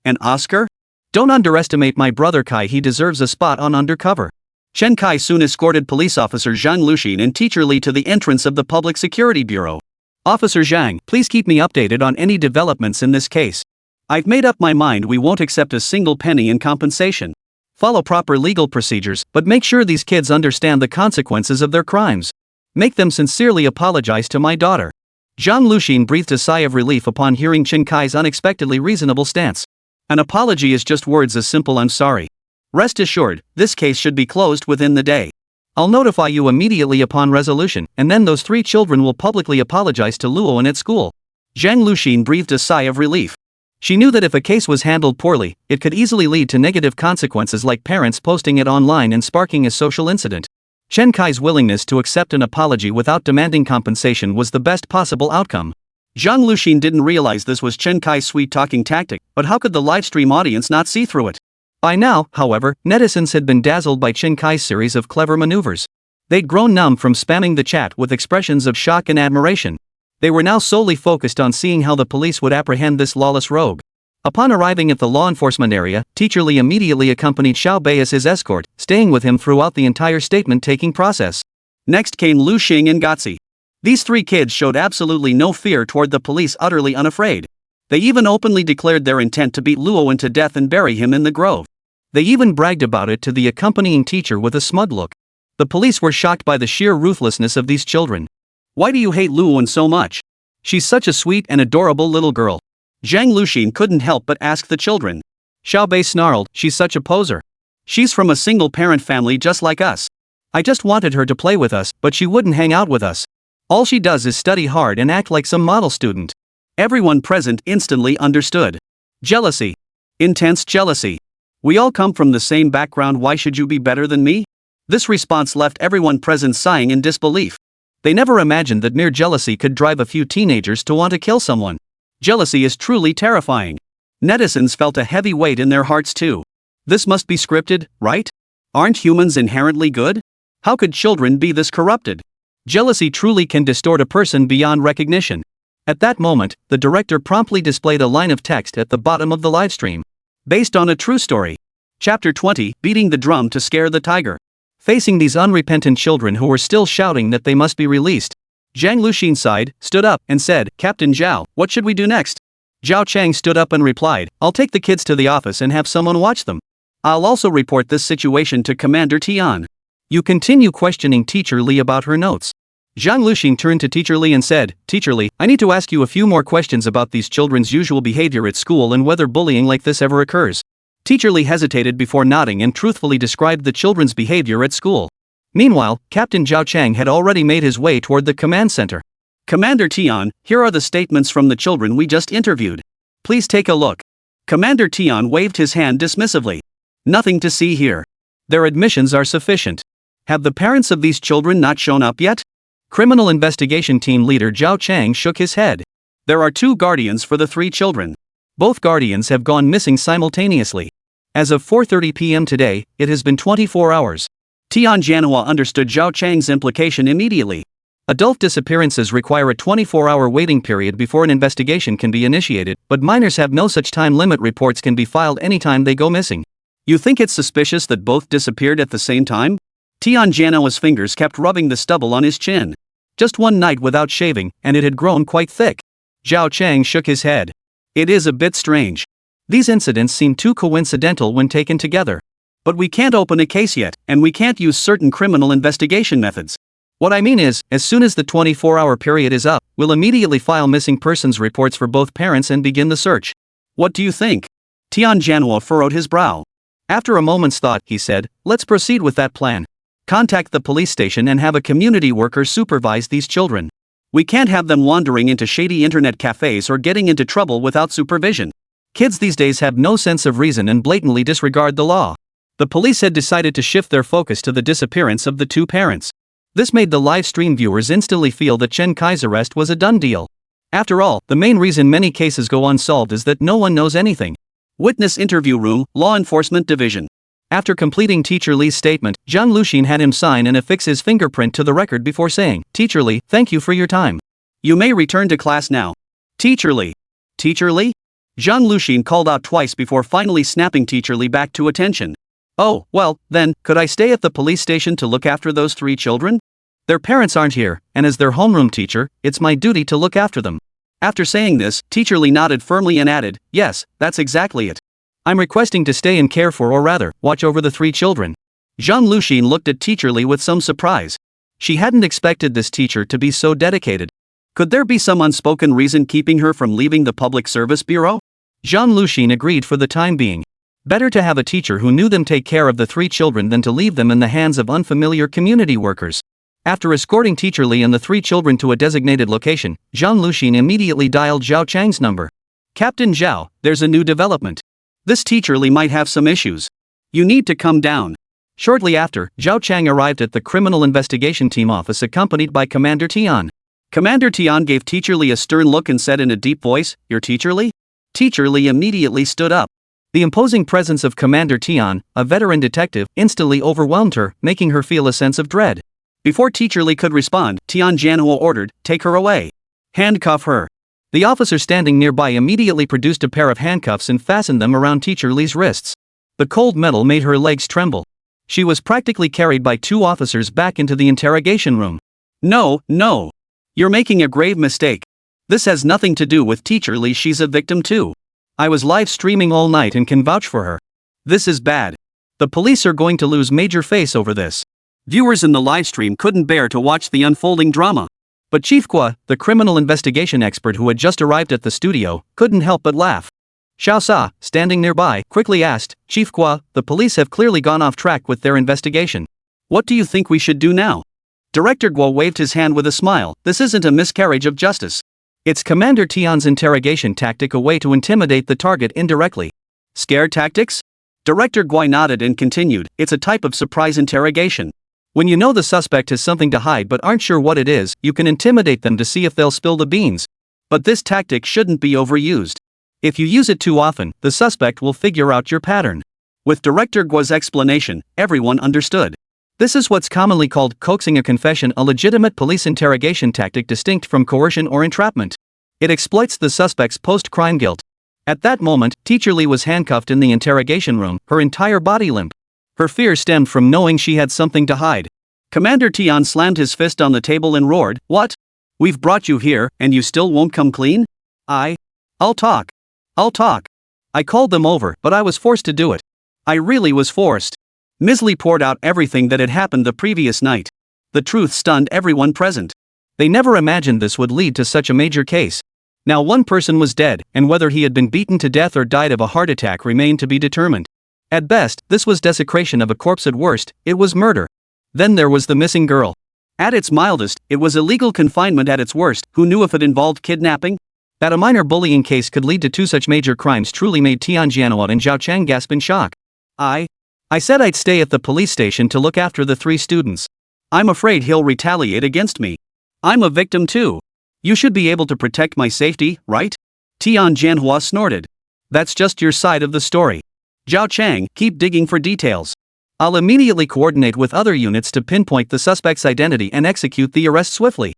An Oscar? Don't underestimate my brother Kai, he deserves a spot on Undercover. Chen Kai soon escorted police officer Zhang Luxin and teacher Li to the entrance of the Public Security Bureau. Officer Zhang, please keep me updated on any developments in this case. I've made up my mind we won't accept a single penny in compensation. Follow proper legal procedures, but make sure these kids understand the consequences of their crimes. Make them sincerely apologize to my daughter. Zhang Luxin breathed a sigh of relief upon hearing Chen Kai's unexpectedly reasonable stance. An apology is just words as simple "I'm sorry." Rest assured, this case should be closed within the day. I'll notify you immediately upon resolution, and then those 3 children will publicly apologize to Luoan at school. Zhang Luxin breathed a sigh of relief. She knew that if a case was handled poorly, it could easily lead to negative consequences like parents posting it online and sparking a social incident. Chen Kai's willingness to accept an apology without demanding compensation was the best possible outcome. Zhang Luxin didn't realize this was Chen Kai's sweet-talking tactic, but how could the livestream audience not see through it? By now, however, netizens had been dazzled by Chen Kai's series of clever maneuvers. They'd grown numb from spamming the chat with expressions of shock and admiration. They were now solely focused on seeing how the police would apprehend this lawless rogue. Upon arriving at the law enforcement area, teacher Li immediately accompanied Xiao Bei as his escort, staying with him throughout the entire statement-taking process. Next came Lu Xing and Gotzi. These 3 kids showed absolutely no fear toward the police, utterly unafraid. They even openly declared their intent to beat Luoan to death and bury him in the grove. They even bragged about it to the accompanying teacher with a smug look. The police were shocked by the sheer ruthlessness of these children. Why do you hate Luoan so much? She's such a sweet and adorable little girl. Zhang Luxin couldn't help but ask the children. Xiao Bei snarled, she's such a poser. She's from a single-parent family just like us. I just wanted her to play with us, but she wouldn't hang out with us. All she does is study hard and act like some model student. Everyone present instantly understood. Jealousy. Intense jealousy. We all come from the same background, why should you be better than me? This response left everyone present sighing in disbelief. They never imagined that mere jealousy could drive a few teenagers to want to kill someone. Jealousy is truly terrifying. Netizens felt a heavy weight in their hearts too. This must be scripted, right? Aren't humans inherently good? How could children be this corrupted? Jealousy truly can distort a person beyond recognition. At that moment, the director promptly displayed a line of text at the bottom of the livestream. Based on a true story. Chapter 20, Beating the Drum to Scare the Tiger. Facing these unrepentant children who were still shouting that they must be released, Zhang Luxin sighed, stood up, and said, Captain Zhao, what should we do next? Zhao Chang stood up and replied, I'll take the kids to the office and have someone watch them. I'll also report this situation to Commander Tian. You continue questioning Teacher Li about her notes. Zhang Luxin turned to Teacher Li and said, Teacher Li, I need to ask you a few more questions about these children's usual behavior at school and whether bullying like this ever occurs. Teacher Li hesitated before nodding and truthfully described the children's behavior at school. Meanwhile, Captain Zhao Chang had already made his way toward the command center. Commander Tian, here are the statements from the children we just interviewed. Please take a look. Commander Tian waved his hand dismissively. Nothing to see here. Their admissions are sufficient. Have the parents of these children not shown up yet? Criminal Investigation Team Leader Zhao Chang shook his head. There are 2 guardians for the 3 children. Both guardians have gone missing simultaneously. As of 4:30 p.m. today, it has been 24 hours. Tian Jianhua understood Zhao Chang's implication immediately. Adult disappearances require a 24-hour waiting period before an investigation can be initiated, but minors have no such time limit. Reports can be filed anytime they go missing. You think it's suspicious that both disappeared at the same time? Tian Jianhua's fingers kept rubbing the stubble on his chin. Just one night without shaving, and it had grown quite thick. Zhao Chang shook his head. It is a bit strange. These incidents seem too coincidental when taken together. But we can't open a case yet, and we can't use certain criminal investigation methods. What I mean is, as soon as the 24-hour period is up, we'll immediately file missing persons reports for both parents and begin the search. What do you think? Tian Jianhua furrowed his brow. After a moment's thought, he said, let's proceed with that plan. Contact the police station and have a community worker supervise these children. We can't have them wandering into shady internet cafes or getting into trouble without supervision. Kids these days have no sense of reason and blatantly disregard the law. The police had decided to shift their focus to the disappearance of the 2 parents. This made the live stream viewers instantly feel that Chen Kai's arrest was a done deal. After all, the main reason many cases go unsolved is that no one knows anything. Witness Interview Room, Law Enforcement Division. After completing Teacher Li's statement, Zhang Luxin had him sign and affix his fingerprint to the record before saying, Teacher Li, thank you for your time. You may return to class now. Teacher Li. Teacher Lee? Zhang Luxin called out twice before finally snapping Teacher Lee back to attention. Oh, well, then, could I stay at the police station to look after those 3 children? Their parents aren't here, and as their homeroom teacher, it's my duty to look after them. After saying this, Teacher Lee nodded firmly and added, yes, that's exactly it. I'm requesting to stay and care for, or rather, watch over the 3 children. Zhang Luxin looked at Teacher Lee with some surprise. She hadn't expected this teacher to be so dedicated. Could there be some unspoken reason keeping her from leaving the Public Service Bureau? Zhang Luxin agreed for the time being. Better to have a teacher who knew them take care of the 3 children than to leave them in the hands of unfamiliar community workers. After escorting Teacher Lee and the 3 children to a designated location, Zhang Luxin immediately dialed Zhao Chang's number. Captain Zhao, there's a new development. This Teacher Lee might have some issues. You need to come down. Shortly after, Zhao Chang arrived at the Criminal Investigation Team office accompanied by Commander Tian. Commander Tian gave Teacher Lee a stern look and said in a deep voice, "Your Teacher Lee?" Teacher Lee immediately stood up. The imposing presence of Commander Tian, a veteran detective, instantly overwhelmed her, making her feel a sense of dread. Before Teacher Lee could respond, Tian Jianhua ordered, "Take her away. Handcuff her." The officer standing nearby immediately produced a pair of handcuffs and fastened them around Teacher Lee's wrists. The cold metal made her legs tremble. She was practically carried by 2 officers back into the interrogation room. No. You're making a grave mistake. This has nothing to do with Teacher Lee, she's a victim too. I was live streaming all night and can vouch for her. This is bad. The police are going to lose major face over this. Viewers in the livestream couldn't bear to watch the unfolding drama. But Chief Kwa, the criminal investigation expert who had just arrived at the studio, couldn't help but laugh. Xiao Sa, standing nearby, quickly asked, "Chief Kwa, the police have clearly gone off track with their investigation. What do you think we should do now?" Director Guo waved his hand with a smile. "This isn't a miscarriage of justice. It's Commander Tian's interrogation tactic, a way to intimidate the target indirectly." Scare tactics? Director Guo nodded and continued, "It's a type of surprise interrogation. When you know the suspect has something to hide but aren't sure what it is, you can intimidate them to see if they'll spill the beans. But this tactic shouldn't be overused. If you use it too often, the suspect will figure out your pattern." With Director Guo's explanation, everyone understood. This is what's commonly called coaxing a confession, a legitimate police interrogation tactic distinct from coercion or entrapment. It exploits the suspect's post-crime guilt. At that moment, Teacher Lee was handcuffed in the interrogation room, her entire body limp. Her fear stemmed from knowing she had something to hide. Commander Tian slammed his fist on the table and roared, "What? We've brought you here, and you still won't come clean? I'll talk. I called them over, but I was forced to do it. I really was forced." Ms. Lee poured out everything that had happened the previous night. The truth stunned everyone present. They never imagined this would lead to such a major case. Now one person was dead, and whether he had been beaten to death or died of a heart attack remained to be determined. At best, this was desecration of a corpse. At worst, it was murder. Then there was the missing girl. At its mildest, it was illegal confinement. At its worst, who knew if it involved kidnapping? That a minor bullying case could lead to 2 such major crimes truly made Tian Jianhua and Zhao Chang gasp in shock. I said I'd stay at the police station to look after the 3 students. I'm afraid he'll retaliate against me. I'm a victim too. You should be able to protect my safety, right? Tian Jianhua snorted. That's just your side of the story. Zhao Chang, keep digging for details. I'll immediately coordinate with other units to pinpoint the suspect's identity and execute the arrest swiftly.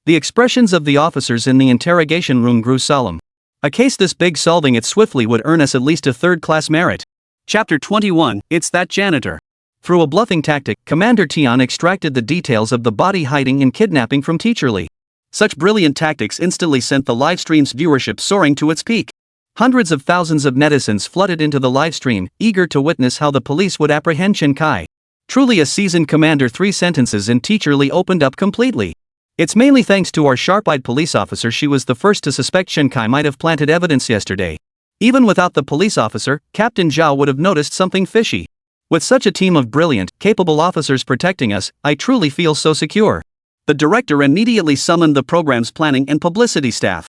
The expressions of the officers in the interrogation room grew solemn. A case this big, solving it swiftly would earn us at least a 3rd-class merit. Chapter 21, It's That Janitor. Through a bluffing tactic, Commander Tian extracted the details of the body hiding and kidnapping from Teacher Lee. Such brilliant tactics instantly sent the livestream's viewership soaring to its peak. Hundreds of thousands of netizens flooded into the livestream, eager to witness how the police would apprehend Chen Kai. Truly a seasoned commander. 3 sentences and Teacher Lee opened up completely. It's mainly thanks to our sharp-eyed police officer she was the first to suspect Chen Kai might have planted evidence yesterday. Even without the police officer, Captain Zhao would have noticed something fishy. With such a team of brilliant, capable officers protecting us, I truly feel so secure. The director immediately summoned the program's planning and publicity staff.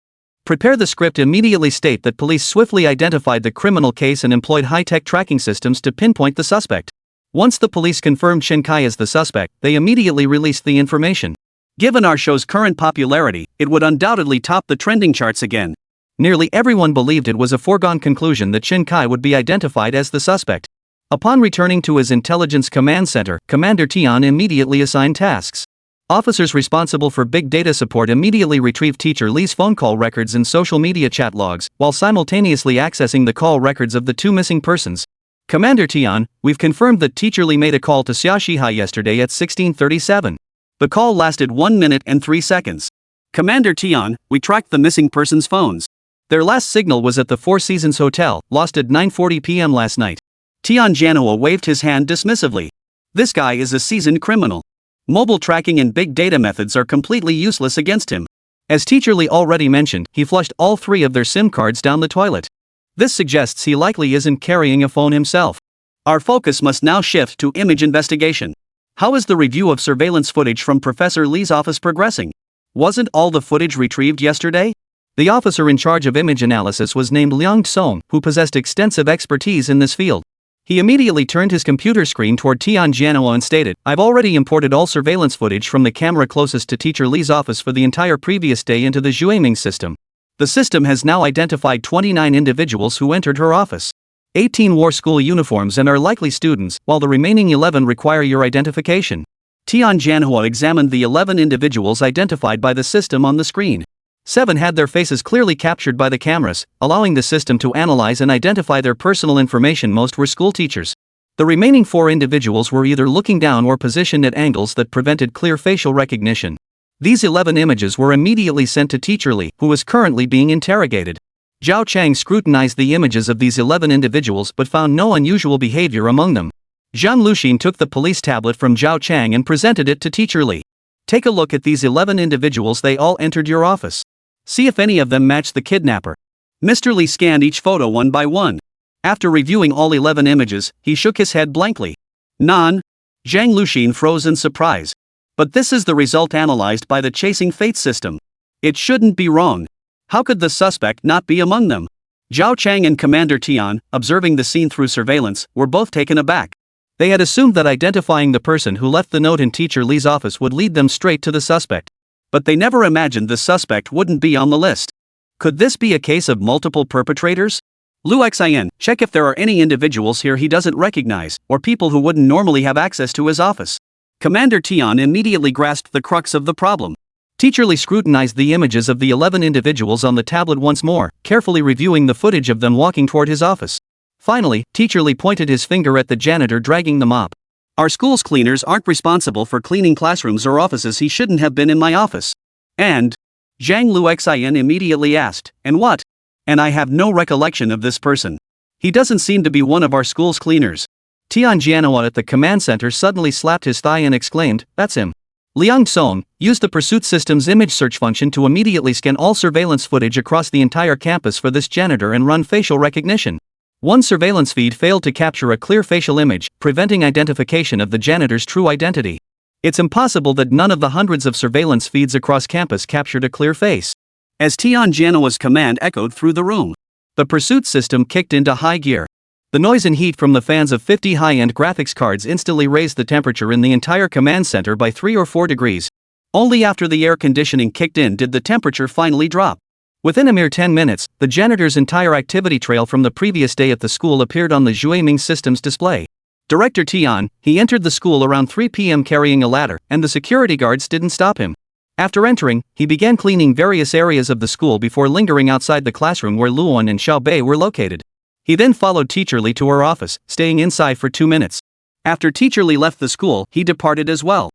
Prepare the script. Immediately state that police swiftly identified the criminal case and employed high-tech tracking systems to pinpoint the suspect. Once the police confirmed Chen Kai as the suspect, they immediately released the information. Given our show's current popularity, it would undoubtedly top the trending charts again. Nearly everyone believed it was a foregone conclusion that Chen Kai would be identified as the suspect. Upon returning to his intelligence command center, Commander Tian immediately assigned tasks. Officers responsible for big data support immediately retrieved teacher Lee's phone call records and social media chat logs, while simultaneously accessing the call records of the two missing persons. Commander Tian, we've confirmed that teacher Lee made a call to Xiaoshihai yesterday at 16:37. The call lasted 1 minute and 3 seconds. Commander Tian, we tracked the missing person's phones. Their last signal was at the Four Seasons Hotel, lost at 9:40 p.m. last night. Tian Janhua waved his hand dismissively. This guy is a seasoned criminal. Mobile tracking and big data methods are completely useless against him. As teacher Lee already mentioned, he flushed all 3 of their SIM cards down the toilet. This suggests he likely isn't carrying a phone himself. Our focus must now shift to image investigation. How is the review of surveillance footage from Professor Lee's office progressing? Wasn't all the footage retrieved yesterday? The officer in charge of image analysis was named Liang Song, who possessed extensive expertise in this field. He immediately turned his computer screen toward Tian Janhua and stated, I've already imported all surveillance footage from the camera closest to teacher Lee's office for the entire previous day into the exclaiming system. The system has now identified 29 individuals who entered her office. 18 wore school uniforms and are likely students, while the remaining 11 require your identification. Tian Janhua examined the 11 individuals identified by the system on the screen. 7 had their faces clearly captured by the cameras, allowing the system to analyze and identify their personal information. Most were school teachers. The remaining 4 individuals were either looking down or positioned at angles that prevented clear facial recognition. These 11 images were immediately sent to teacher Lee, who is currently being interrogated. Zhao Chang scrutinized the images of these 11 individuals but found no unusual behavior among them. Zhang Luxin took the police tablet from Zhao Chang and presented it to teacher Lee. Take a look at these 11 individuals, they all entered your office. See if any of them match the kidnapper. Mr. Lee scanned each photo one by one. After reviewing all 11 images, he shook his head blankly. None. Zhang Luxin froze in surprise. But this is the result analyzed by the Chasing Fate system. It shouldn't be wrong. How could the suspect not be among them? Zhao Chang and Commander Tian, observing the scene through surveillance, were both taken aback. They had assumed that identifying the person who left the note in teacher Lee's office would lead them straight to the suspect. But they never imagined the suspect wouldn't be on the list. Could this be a case of multiple perpetrators? Lu Xin, check if there are any individuals here he doesn't recognize, or people who wouldn't normally have access to his office. Commander Tian immediately grasped the crux of the problem. Teacher Lee scrutinized the images of the 11 individuals on the tablet once more, carefully reviewing the footage of them walking toward his office. Finally, teacher Lee pointed his finger at the janitor dragging the mop. Our school's cleaners aren't responsible for cleaning classrooms or offices. He shouldn't have been in my office. And? Zhang Luxian immediately asked, and what? And I have no recollection of this person. He doesn't seem to be one of our school's cleaners. Tian Jianhua at the command center suddenly slapped his thigh and exclaimed, that's him. Liang Song used the Pursuit System's image search function to immediately scan all surveillance footage across the entire campus for this janitor and run facial recognition. One surveillance feed failed to capture a clear facial image, preventing identification of the janitor's true identity. It's impossible that none of the hundreds of surveillance feeds across campus captured a clear face. As Tian Jianhua's command echoed through the room, the Pursuit System kicked into high gear. The noise and heat from the fans of 50 high-end graphics cards instantly raised the temperature in the entire command center by 3 or 4 degrees. Only after the air conditioning kicked in did the temperature finally drop. Within a mere 10 minutes, the janitor's entire activity trail from the previous day at the school appeared on the exclaiming system's display. Director Tian, he entered the school around 3 p.m. carrying a ladder, and the security guards didn't stop him. After entering, he began cleaning various areas of the school before lingering outside the classroom where Luan and Xiaobei were located. He then followed teacher Lee to her office, staying inside for 2 minutes. After teacher Lee left the school, he departed as well.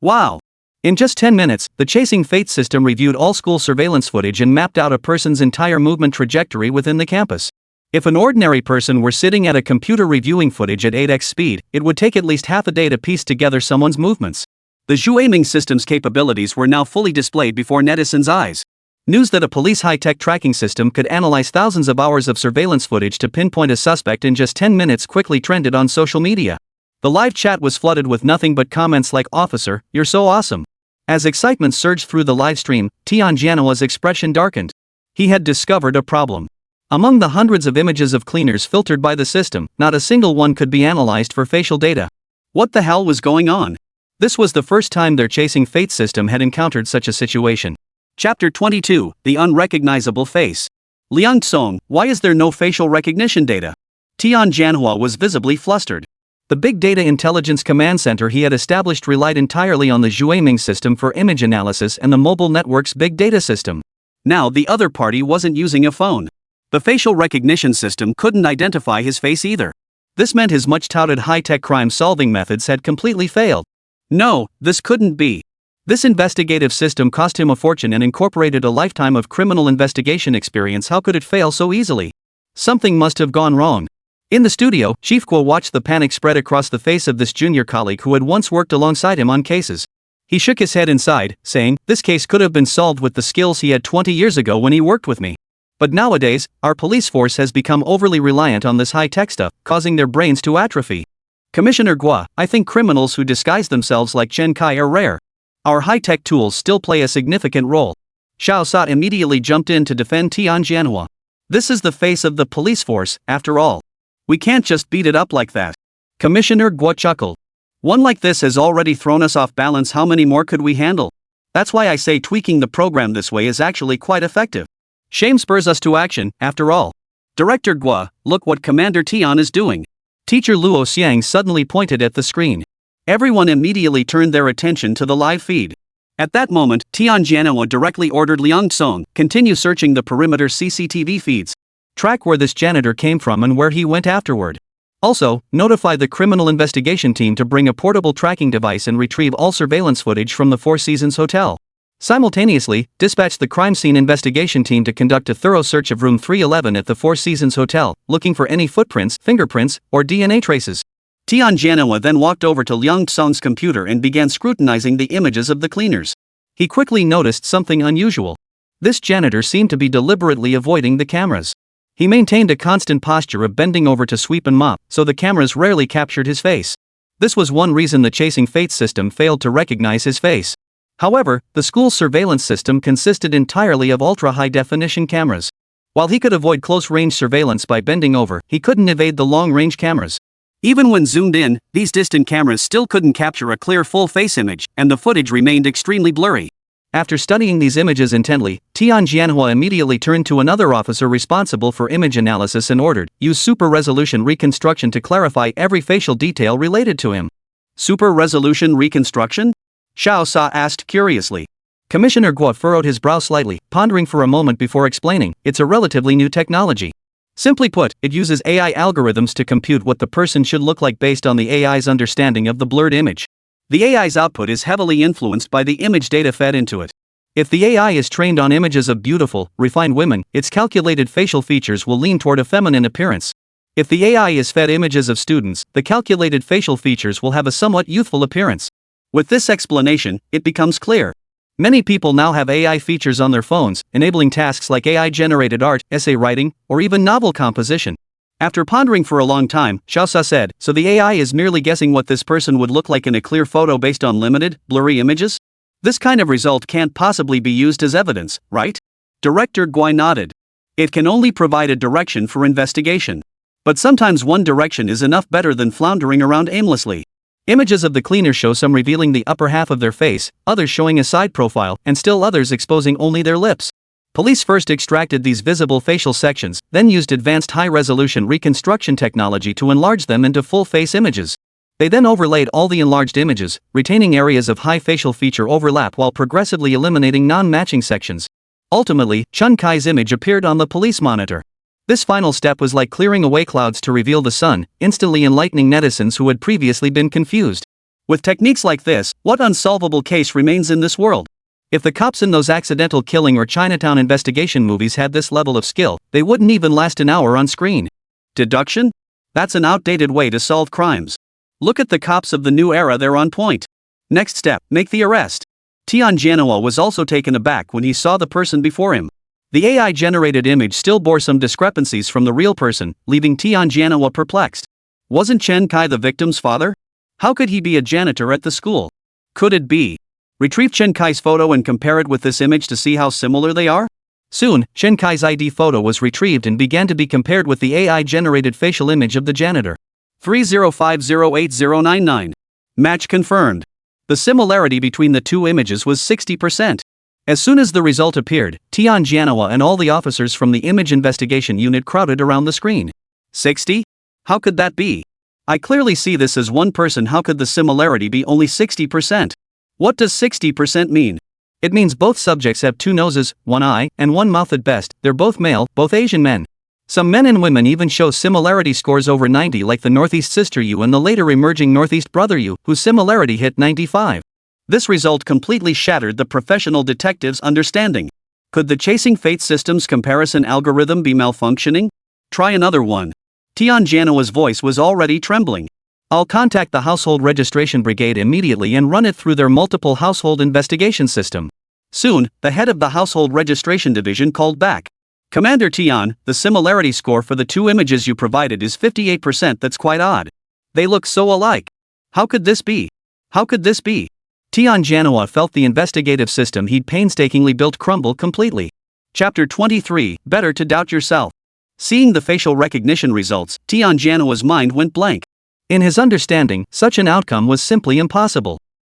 Wow! In just 10 minutes, the Chasing Fate system reviewed all school surveillance footage and mapped out a person's entire movement trajectory within the campus. If an ordinary person were sitting at a computer reviewing footage at 8x speed, it would take at least half a day to piece together someone's movements. The exclaiming system's capabilities were now fully displayed before netizens' eyes. News that a police high-tech tracking system could analyze thousands of hours of surveillance footage to pinpoint a suspect in just 10 minutes quickly trended on social media. The live chat was flooded with nothing but comments like, "Officer, you're so awesome." As excitement surged through the live stream, Tian Jianhua's expression darkened. He had discovered a problem. Among the hundreds of images of cleaners filtered by the system, not a single one could be analyzed for facial data. What the hell was going on? This was the first time their Chasing Fate system had encountered such a situation. Chapter 22, The Unrecognizable Face. Liang Song, why is there no facial recognition data? Tian Janhua was visibly flustered. The Big Data Intelligence Command Center he had established relied entirely on the exclaiming system for image analysis and the mobile network's big data system. Now the other party wasn't using a phone. The facial recognition system couldn't identify his face either. This meant his much-touted high-tech crime-solving methods had completely failed. No, this couldn't be. This investigative system cost him a fortune and incorporated a lifetime of criminal investigation experience. How could it fail so easily? Something must have gone wrong. In the studio, Chief Guo watched the panic spread across the face of this junior colleague who had once worked alongside him on cases. He shook his head inside, saying, "This case could have been solved with the skills he had 20 years ago when he worked with me. But nowadays, our police force has become overly reliant on this high-tech stuff, causing their brains to atrophy. Commissioner Guo, I think criminals who disguise themselves like Chen Kai are rare. Our high-tech tools still play a significant role." Xiao Sa immediately jumped in to defend Tianjianhua. This is the face of the police force, after all. We can't just beat it up like that. Commissioner Guo chuckled. One like this has already thrown us off balance. How many more could we handle? That's why I say tweaking the program this way is actually quite effective. Shame spurs us to action, after all. Director Guo, look what Commander Tian is doing. Teacher Luo Xiang suddenly pointed at the screen. Everyone immediately turned their attention to the live feed. At that moment, Tianjianhua directly ordered Liang Song, continue searching the perimeter CCTV feeds. Track where this janitor came from and where he went afterward. Also, notify the criminal investigation team to bring a portable tracking device and retrieve all surveillance footage from the Four Seasons Hotel. Simultaneously, dispatch the crime scene investigation team to conduct a thorough search of room 311 at the Four Seasons Hotel, looking for any footprints, fingerprints, or DNA traces. Tianjianhua then walked over to Liang Song's computer and began scrutinizing the images of the cleaners. He quickly noticed something unusual. This janitor seemed to be deliberately avoiding the cameras. He maintained a constant posture of bending over to sweep and mop, so the cameras rarely captured his face. This was one reason the Chasing Fates system failed to recognize his face. However, the school's surveillance system consisted entirely of ultra-high-definition cameras. While he could avoid close-range surveillance by bending over, he couldn't evade the long-range cameras. Even when zoomed in, these distant cameras still couldn't capture a clear full-face image, and the footage remained extremely blurry. After studying these images intently, Tianjianhua immediately turned to another officer responsible for image analysis and ordered, use super-resolution reconstruction to clarify every facial detail related to him. Super-resolution reconstruction? Xiao Sa asked curiously. Commissioner Guo furrowed his brow slightly, pondering for a moment before explaining, it's a relatively new technology. Simply put, it uses AI algorithms to compute what the person should look like based on the AI's understanding of the blurred image. The AI's output is heavily influenced by the image data fed into it. If the AI is trained on images of beautiful, refined women, its calculated facial features will lean toward a feminine appearance. If the AI is fed images of students, the calculated facial features will have a somewhat youthful appearance. With this explanation, it becomes clear. Many people now have AI features on their phones, enabling tasks like AI-generated art, essay writing, or even novel composition. After pondering for a long time, Xiao Sa said, so the AI is merely guessing what this person would look like in a clear photo based on limited, blurry images? This kind of result can't possibly be used as evidence, right? Director Guai nodded. It can only provide a direction for investigation. But sometimes one direction is enough better than floundering around aimlessly. Images of the cleaners show some revealing the upper half of their face, others showing a side profile, and still others exposing only their lips. Police first extracted these visible facial sections, then used advanced high-resolution reconstruction technology to enlarge them into full-face images. They then overlaid all the enlarged images, retaining areas of high facial feature overlap while progressively eliminating non-matching sections. Ultimately, Chen Kai's image appeared on the police monitor. This final step was like clearing away clouds to reveal the sun, instantly enlightening netizens who had previously been confused. With techniques like this, what unsolvable case remains in this world? If the cops in those accidental killing or Chinatown investigation movies had this level of skill, they wouldn't even last an hour on screen. Deduction? That's an outdated way to solve crimes. Look at the cops of the new era, they're on point. Next step, make the arrest. Tianjianhua was also taken aback when he saw the person before him. The AI-generated image still bore some discrepancies from the real person, leaving Tianjianhua perplexed. Wasn't Chen Kai the victim's father? How could he be a janitor at the school? Could it be? Retrieve Chen Kai's photo and compare it with this image to see how similar they are? Soon, Chen Kai's ID photo was retrieved and began to be compared with the AI-generated facial image of the janitor. 30508099. Match confirmed. The similarity between the two images was 60%. As soon as the result appeared, Tianjianhua and all the officers from the image investigation unit crowded around the screen. 60? How could that be? I clearly see this as one person. How could the similarity be only 60%? What does 60% mean? It means both subjects have two noses, one eye, and one mouth at best. They're both male, both Asian men. Some men and women even show similarity scores over 90, like the Northeast Sister U and the later emerging Northeast Brother U, whose similarity hit 95. This result completely shattered the professional detective's understanding. Could the Chasing Fate system's comparison algorithm be malfunctioning? Try another one. Tianjanoa's voice was already trembling. I'll contact the Household Registration Brigade immediately and run it through their multiple household investigation system. Soon, the head of the Household Registration Division called back. Commander Tian, the similarity score for the two images you provided is 58%. That's quite odd. They look so alike. How could this be? How could this be? Tianjanoa felt the investigative system he'd painstakingly built crumble completely. Chapter 23, Better to Doubt Yourself. Seeing the facial recognition results, Tianjanoa's mind went blank. In his understanding, such an outcome was simply impossible.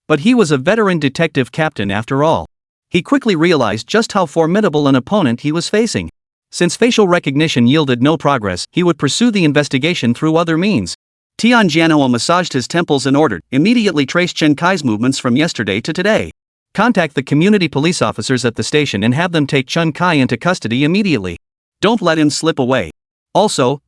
But he was a veteran detective captain after all. He quickly realized just how formidable an opponent he was facing. Since facial recognition yielded no progress, he would pursue the investigation through other means. Tianjanoa massaged his temples and ordered, immediately trace Chen Kai's movements from yesterday to today. Contact the community police officers at the station and have them take Chen Kai into custody immediately. Don't let him slip away. Also,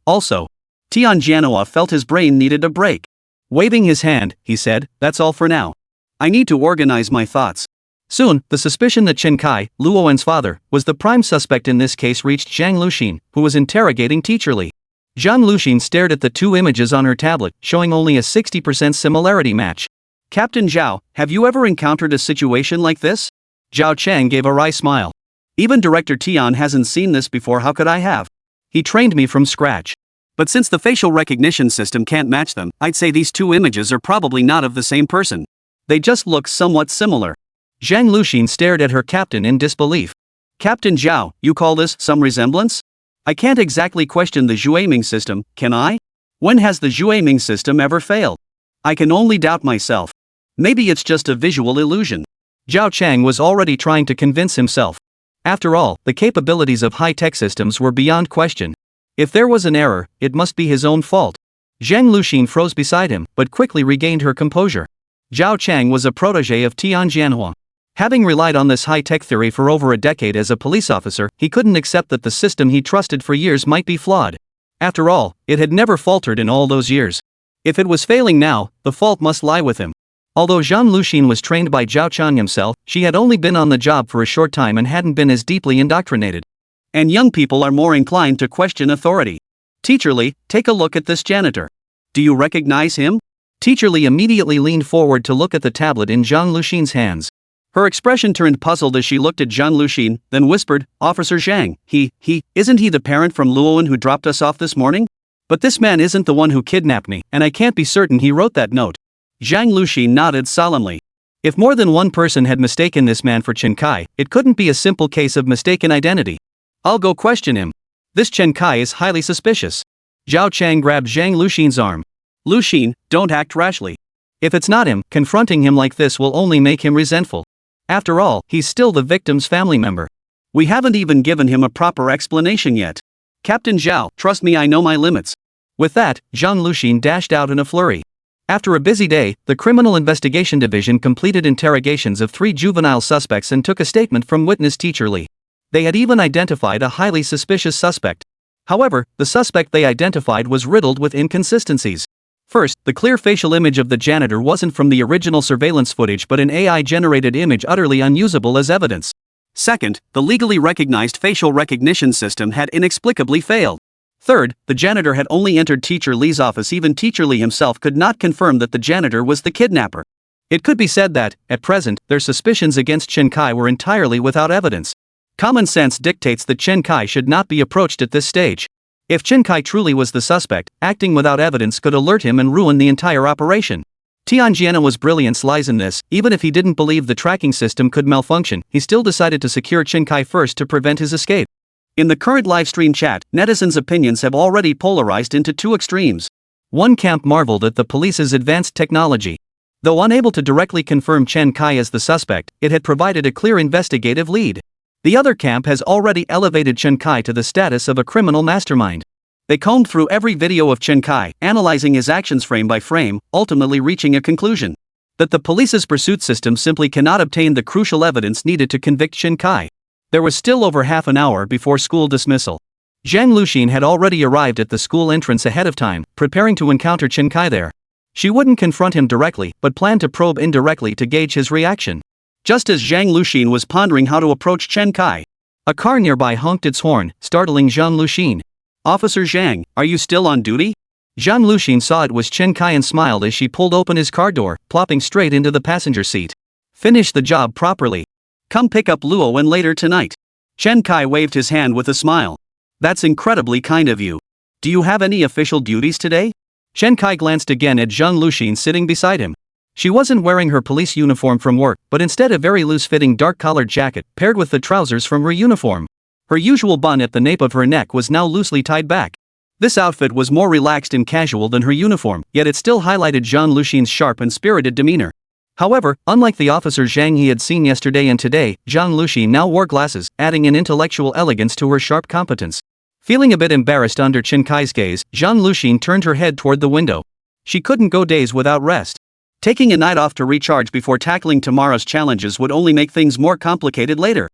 Tianjanoa felt his brain needed a break. Waving his hand, he said, "That's all for now. I need to organize my thoughts." Soon, the suspicion that Chen Kai, Luowen's father, was the prime suspect in this case reached Zhang Luxin, who was interrogating Teacher Li. Zhang Luxin stared at the two images on her tablet, showing only a 60% similarity match. "Captain Zhao, have you ever encountered a situation like this?" Zhao Chang gave a wry smile. "Even Director Tian hasn't seen this before. How could I have? He trained me from scratch. But since the facial recognition system can't match them, I'd say these two images are probably not of the same person. They just look somewhat similar." Zhang Luxin stared at her captain in disbelief. "Captain Zhao, you call this some resemblance? I can't exactly question the Zhuaming system, can I? When has the Zhuaming system ever failed? I can only doubt myself. Maybe it's just a visual illusion." Zhao Chang was already trying to convince himself. After all, the capabilities of high-tech systems were beyond question. If there was an error, it must be his own fault. Zhang Luxin froze beside him, but quickly regained her composure. Zhao Chang was a protege of Tianjanoa. Having relied on this high-tech theory for over a decade as a police officer, he couldn't accept that the system he trusted for years might be flawed. After all, it had never faltered in all those years. If it was failing now, the fault must lie with him. Although Zhang Luxin was trained by Zhao Chang himself, she had only been on the job for a short time and hadn't been as deeply indoctrinated. And young people are more inclined to question authority. "Teacher Li, take a look at this janitor. Do you recognize him?" Teacher Li immediately leaned forward to look at the tablet in Zhang Luxin's hands. Her expression turned puzzled as she looked at Zhang Luxin, then whispered, "Officer Zhang, isn't he the parent from Luowen who dropped us off this morning? But this man isn't the one who kidnapped me, and I can't be certain he wrote that note." Zhang Luxin nodded solemnly. If more than one person had mistaken this man for Chen Kai, it couldn't be a simple case of mistaken identity. "I'll go question him. This Chen Kai is highly suspicious." Zhao Chang grabbed Zhang Luxin's arm. "Luxin, don't act rashly. If it's not him, confronting him like this will only make him resentful. After all, he's still the victim's family member. We haven't even given him a proper explanation yet. Captain Zhao, trust me, I know my limits." With that, Zhang Luxin dashed out in a flurry. After a busy day, the Criminal Investigation Division completed interrogations of 3 juvenile suspects and took a statement from witness Teacher Li. They had even identified a highly suspicious suspect. However, the suspect they identified was riddled with inconsistencies. First, the clear facial image of the janitor wasn't from the original surveillance footage but an AI-generated image utterly unusable as evidence. Second, the legally recognized facial recognition system had inexplicably failed. Third, the janitor had only entered Teacher Li's office. Even Teacher Li himself could not confirm that the janitor was the kidnapper. It could be said that, at present, their suspicions against Chen Kai were entirely without evidence. Common sense dictates that Chen Kai should not be approached at this stage. If Chen Kai truly was the suspect, acting without evidence could alert him and ruin the entire operation. Tianjanoa's brilliance lies in this. Even if he didn't believe the tracking system could malfunction, he still decided to secure Chen Kai first to prevent his escape. In the current livestream chat, netizens' opinions have already polarized into 2 extremes. One camp marveled at the police's advanced technology. Though unable to directly confirm Chen Kai as the suspect, it had provided a clear investigative lead. The other camp has already elevated Chen Kai to the status of a criminal mastermind. They combed through every video of Chen Kai, analyzing his actions frame by frame, ultimately reaching a conclusion. That the police's pursuit system simply cannot obtain the crucial evidence needed to convict Chen Kai. There was still over half an hour before school dismissal. Zhang Luxin had already arrived at the school entrance ahead of time, preparing to encounter Chen Kai there. She wouldn't confront him directly, but planned to probe indirectly to gauge his reaction. Just as Zhang Luxin was pondering how to approach Chen Kai, a car nearby honked its horn, startling Zhang Luxin. "Officer Zhang, are you still on duty?" Zhang Luxin saw it was Chen Kai and smiled as she pulled open his car door, plopping straight into the passenger seat. "Finish the job properly. Come pick up Luo and later tonight." Chen Kai waved his hand with a smile. "That's incredibly kind of you. Do you have any official duties today?" Chen Kai glanced again at Zhang Luxin sitting beside him. She wasn't wearing her police uniform from work, but instead a very loose-fitting dark-colored jacket, paired with the trousers from her uniform. Her usual bun at the nape of her neck was now loosely tied back. This outfit was more relaxed and casual than her uniform, yet it still highlighted Zhang Luxin's sharp and spirited demeanor. However, unlike the officer Zhang he had seen yesterday and today, Zhang Luxin now wore glasses, adding an intellectual elegance to her sharp competence. Feeling a bit embarrassed under Chen Kai's gaze, Zhang Luxin turned her head toward the window. She couldn't go days without rest. Taking a night off to recharge before tackling tomorrow's challenges would only make things more complicated later.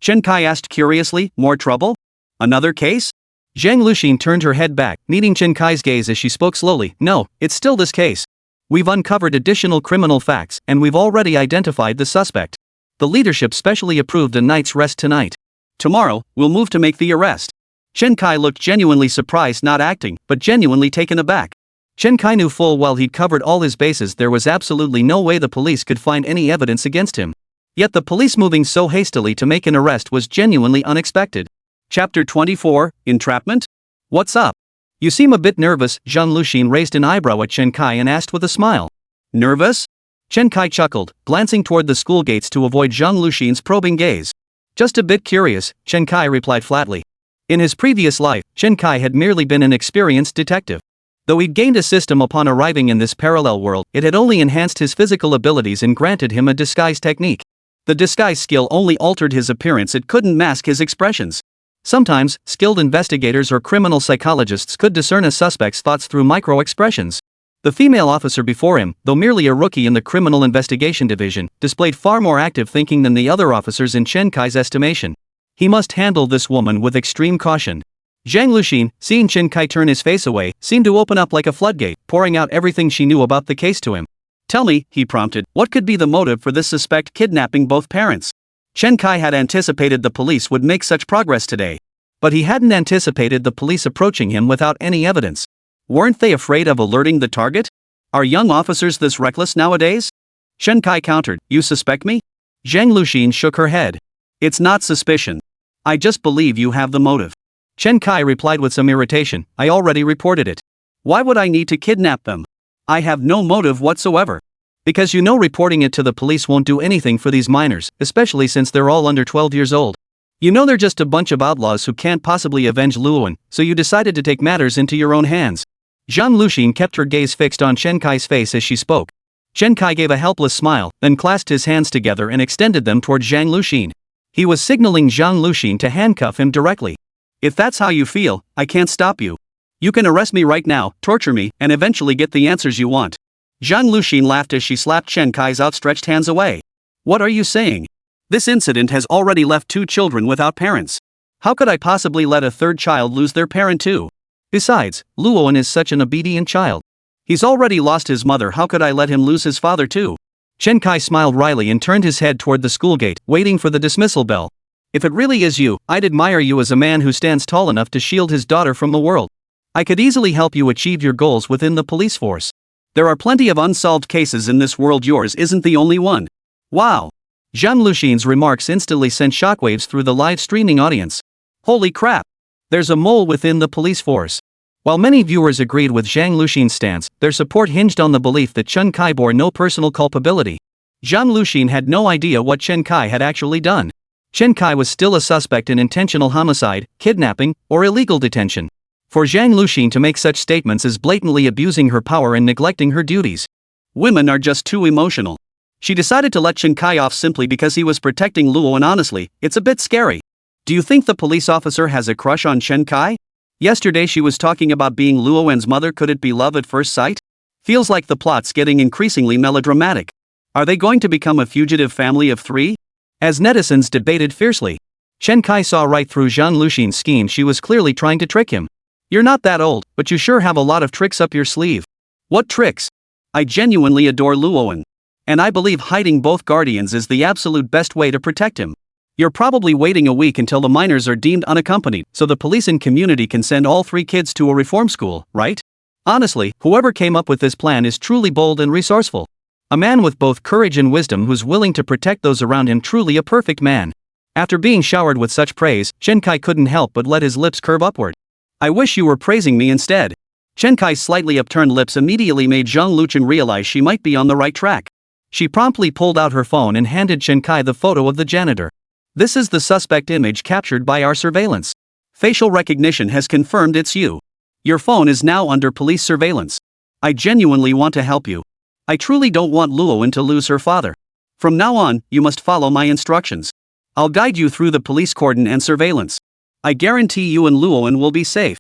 Chen Kai asked curiously, "More trouble? Another case?" Zhang Luxin turned her head back, meeting Chen Kai's gaze as she spoke slowly. "No, it's still this case. We've uncovered additional criminal facts, and we've already identified the suspect. The leadership specially approved a night's rest tonight. Tomorrow, we'll move to make the arrest." Chen Kai looked genuinely surprised, not acting, but genuinely taken aback. Chen Kai knew full well he'd covered all his bases. There was absolutely no way the police could find any evidence against him. Yet the police moving so hastily to make an arrest was genuinely unexpected. Chapter 24, Entrapment? "What's up? You seem a bit nervous." Zhang Luxin raised an eyebrow at Chen Kai and asked with a smile. "Nervous?" Chen Kai chuckled, glancing toward the school gates to avoid Zhang Luxin's probing gaze. "Just a bit curious," Chen Kai replied flatly. In his previous life, Chen Kai had merely been an experienced detective. Though he'd gained a system upon arriving in this parallel world, it had only enhanced his physical abilities and granted him a disguise technique. The disguise skill only altered his appearance, it couldn't mask his expressions. Sometimes, skilled investigators or criminal psychologists could discern a suspect's thoughts through micro-expressions. The female officer before him, though merely a rookie in the criminal investigation division, displayed far more active thinking than the other officers in Chen Kai's estimation. He must handle this woman with extreme caution. Zhang Luxin, seeing Chen Kai turn his face away, seemed to open up like a floodgate, pouring out everything she knew about the case to him. "Tell me," he prompted, "what could be the motive for this suspect kidnapping both parents?" Chen Kai had anticipated the police would make such progress today. But he hadn't anticipated the police approaching him without any evidence. Weren't they afraid of alerting the target? Are young officers this reckless nowadays? Chen Kai countered, "You suspect me?" Zhang Luxin shook her head. "It's not suspicion. I just believe you have the motive." Chen Kai replied with some irritation, "I already reported it. Why would I need to kidnap them? I have no motive whatsoever." "Because you know reporting it to the police won't do anything for these minors, especially since they're all under 12 years old. You know they're just a bunch of outlaws who can't possibly avenge Luoan, so you decided to take matters into your own hands." Zhang Luxin kept her gaze fixed on Chen Kai's face as she spoke. Chen Kai gave a helpless smile, then clasped his hands together and extended them toward Zhang Luxin. He was signaling Zhang Luxin to handcuff him directly. "If that's how you feel, I can't stop you. You can arrest me right now, torture me, and eventually get the answers you want." Zhang Luxin laughed as she slapped Chen Kai's outstretched hands away. "What are you saying? This incident has already left 2 children without parents. How could I possibly let a 3rd child lose their parent too? Besides, Luoan is such an obedient child. He's already lost his mother, how could I let him lose his father too?" Chen Kai smiled wryly and turned his head toward the school gate, waiting for the dismissal bell. "If it really is you, I'd admire you as a man who stands tall enough to shield his daughter from the world. I could easily help you achieve your goals within the police force. There are plenty of unsolved cases in this world, yours isn't the only one." "Wow." Zhang Luxin's remarks instantly sent shockwaves through the live streaming audience. "Holy crap! There's a mole within the police force." While many viewers agreed with Zhang Luxin's stance, their support hinged on the belief that Chen Kai bore no personal culpability. Zhang Luxin had no idea what Chen Kai had actually done. Chen Kai was still a suspect in intentional homicide, kidnapping, or illegal detention. For Zhang Luxin to make such statements is blatantly abusing her power and neglecting her duties. Women are just too emotional. She decided to let Chen Kai off simply because he was protecting Luo, and honestly, it's a bit scary. Do you think the police officer has a crush on Chen Kai? Yesterday she was talking about being Luowen's mother. Could it be love at first sight? Feels like the plot's getting increasingly melodramatic. Are they going to become a fugitive family of 3? As netizens debated fiercely, Chen Kai saw right through Zhang Luxin's scheme. She was clearly trying to trick him. You're not that old, but you sure have a lot of tricks up your sleeve. What tricks? I genuinely adore Luowen. And I believe hiding both guardians is the absolute best way to protect him. You're probably waiting a week until the minors are deemed unaccompanied, so the police and community can send all 3 kids to a reform school, right? Honestly, whoever came up with this plan is truly bold and resourceful. A man with both courage and wisdom who's willing to protect those around him, truly a perfect man. After being showered with such praise, Chen Kai couldn't help but let his lips curve upward. I wish you were praising me instead. Chen Kai's slightly upturned lips immediately made Zhang Luqin realize she might be on the right track. She promptly pulled out her phone and handed Chen Kai the photo of the janitor. This is the suspect image captured by our surveillance. Facial recognition has confirmed it's you. Your phone is now under police surveillance. I genuinely want to help you. I truly don't want Luowen to lose her father. From now on, you must follow my instructions. I'll guide you through the police cordon and surveillance. I guarantee you and Luowen will be safe.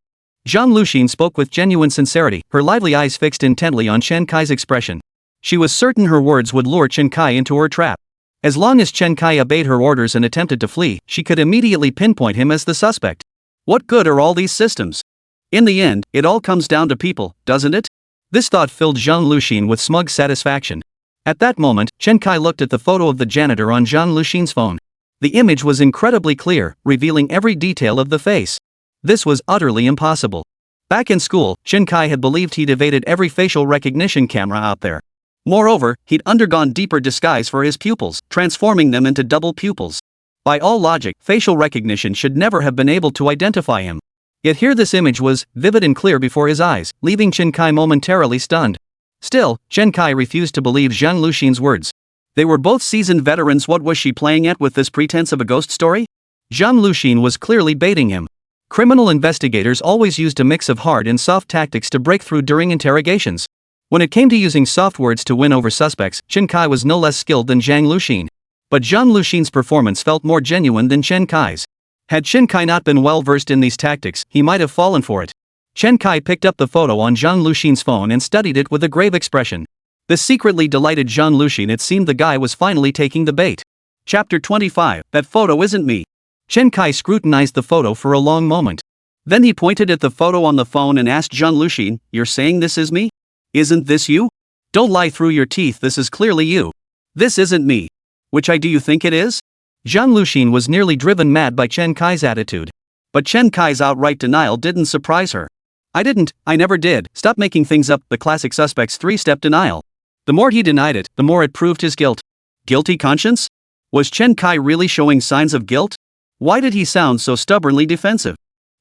Zhang Luxin spoke with genuine sincerity, her lively eyes fixed intently on Chen Kai's expression. She was certain her words would lure Chen Kai into her trap. As long as Chen Kai obeyed her orders and attempted to flee, she could immediately pinpoint him as the suspect. What good are all these systems? In the end, it all comes down to people, doesn't it? This thought filled Zhang Luxin with smug satisfaction. At that moment, Chen Kai looked at the photo of the janitor on Zhang Luxin's phone. The image was incredibly clear, revealing every detail of the face. This was utterly impossible. Back in school, Chen Kai had believed he'd evaded every facial recognition camera out there. Moreover, he'd undergone deeper disguise for his pupils, transforming them into double pupils. By all logic, facial recognition should never have been able to identify him. Yet here this image was, vivid and clear before his eyes, leaving Chen Kai momentarily stunned. Still, Chen Kai refused to believe Zhang Luxin's words. They were both seasoned veterans. What was she playing at with this pretense of a ghost story? Zhang Luxin was clearly baiting him. Criminal investigators always used a mix of hard and soft tactics to break through during interrogations. When it came to using soft words to win over suspects, Chen Kai was no less skilled than Zhang Luxin. But Zhang Luxin's performance felt more genuine than Chen Kai's. Had Chen Kai not been well versed in these tactics, he might have fallen for it. Chen Kai picked up the photo on Zhang Luxin's phone and studied it with a grave expression. This secretly delighted Zhang Luxin. It seemed the guy was finally taking the bait. Chapter 25, That photo isn't me. Chen Kai scrutinized the photo for a long moment. Then he pointed at the photo on the phone and asked Zhang Luxin, "You're saying this is me? Isn't this you? Don't lie through your teeth, this is clearly you." "This isn't me." "Which I do you think it is?" Zhang Luxin was nearly driven mad by Chen Kai's attitude. But Chen Kai's outright denial didn't surprise her. I never did." Stop making things up, the classic suspect's 3-step denial. The more he denied it, the more it proved his guilt. Guilty conscience? Was Chen Kai really showing signs of guilt? Why did he sound so stubbornly defensive?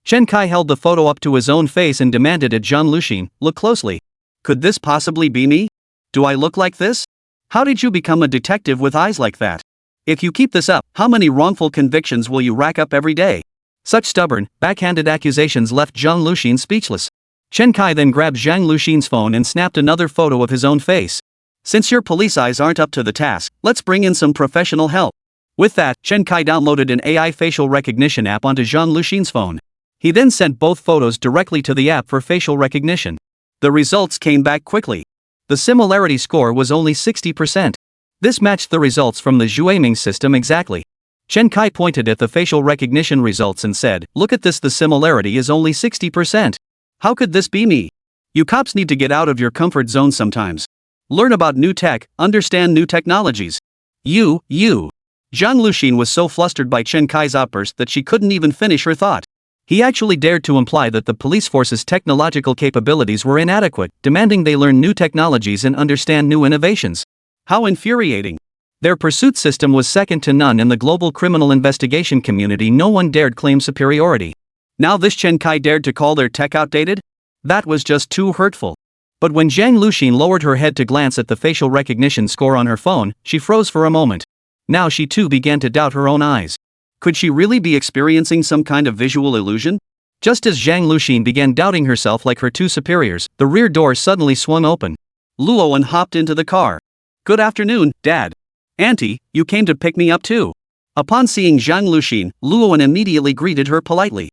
Chen Kai held the photo up to his own face and demanded at Zhang Luxin, "Look closely. Could this possibly be me? Do I look like this? How did you become a detective with eyes like that? If you keep this up, how many wrongful convictions will you rack up every day?" Such stubborn, backhanded accusations left Zhang Luxin speechless. Chen Kai then grabbed Zhang Luxin's phone and snapped another photo of his own face. "Since your police eyes aren't up to the task, let's bring in some professional help." With that, Chen Kai downloaded an AI facial recognition app onto Zhang Luxin's phone. He then sent both photos directly to the app for facial recognition. The results came back quickly. The similarity score was only 60%. This matched the results from the Xueming system exactly. Chen Kai pointed at the facial recognition results and said, "Look at this, the similarity is only 60%. How could this be me?" You cops need to get out of your comfort zone sometimes. Learn about new tech, understand new technologies. You. Zhang Luxin was so flustered by Chen Kai's outburst that she couldn't even finish her thought. He actually dared to imply that the police force's technological capabilities were inadequate, demanding they learn new technologies and understand new innovations. How infuriating. Their pursuit system was second to none in the global criminal investigation community. No one dared claim superiority. Now this Chen Kai dared to call their tech outdated? That was just too hurtful. But when Zhang Luxin lowered her head to glance at the facial recognition score on her phone, she froze for a moment. Now she too began to doubt her own eyes. Could she really be experiencing some kind of visual illusion? Just as Zhang Luxin began doubting herself like her two superiors, the rear door suddenly swung open. Luowen hopped into the car. "Good afternoon, Dad. Auntie, you came to pick me up too." Upon seeing Zhang Luxin, Luowen immediately greeted her politely.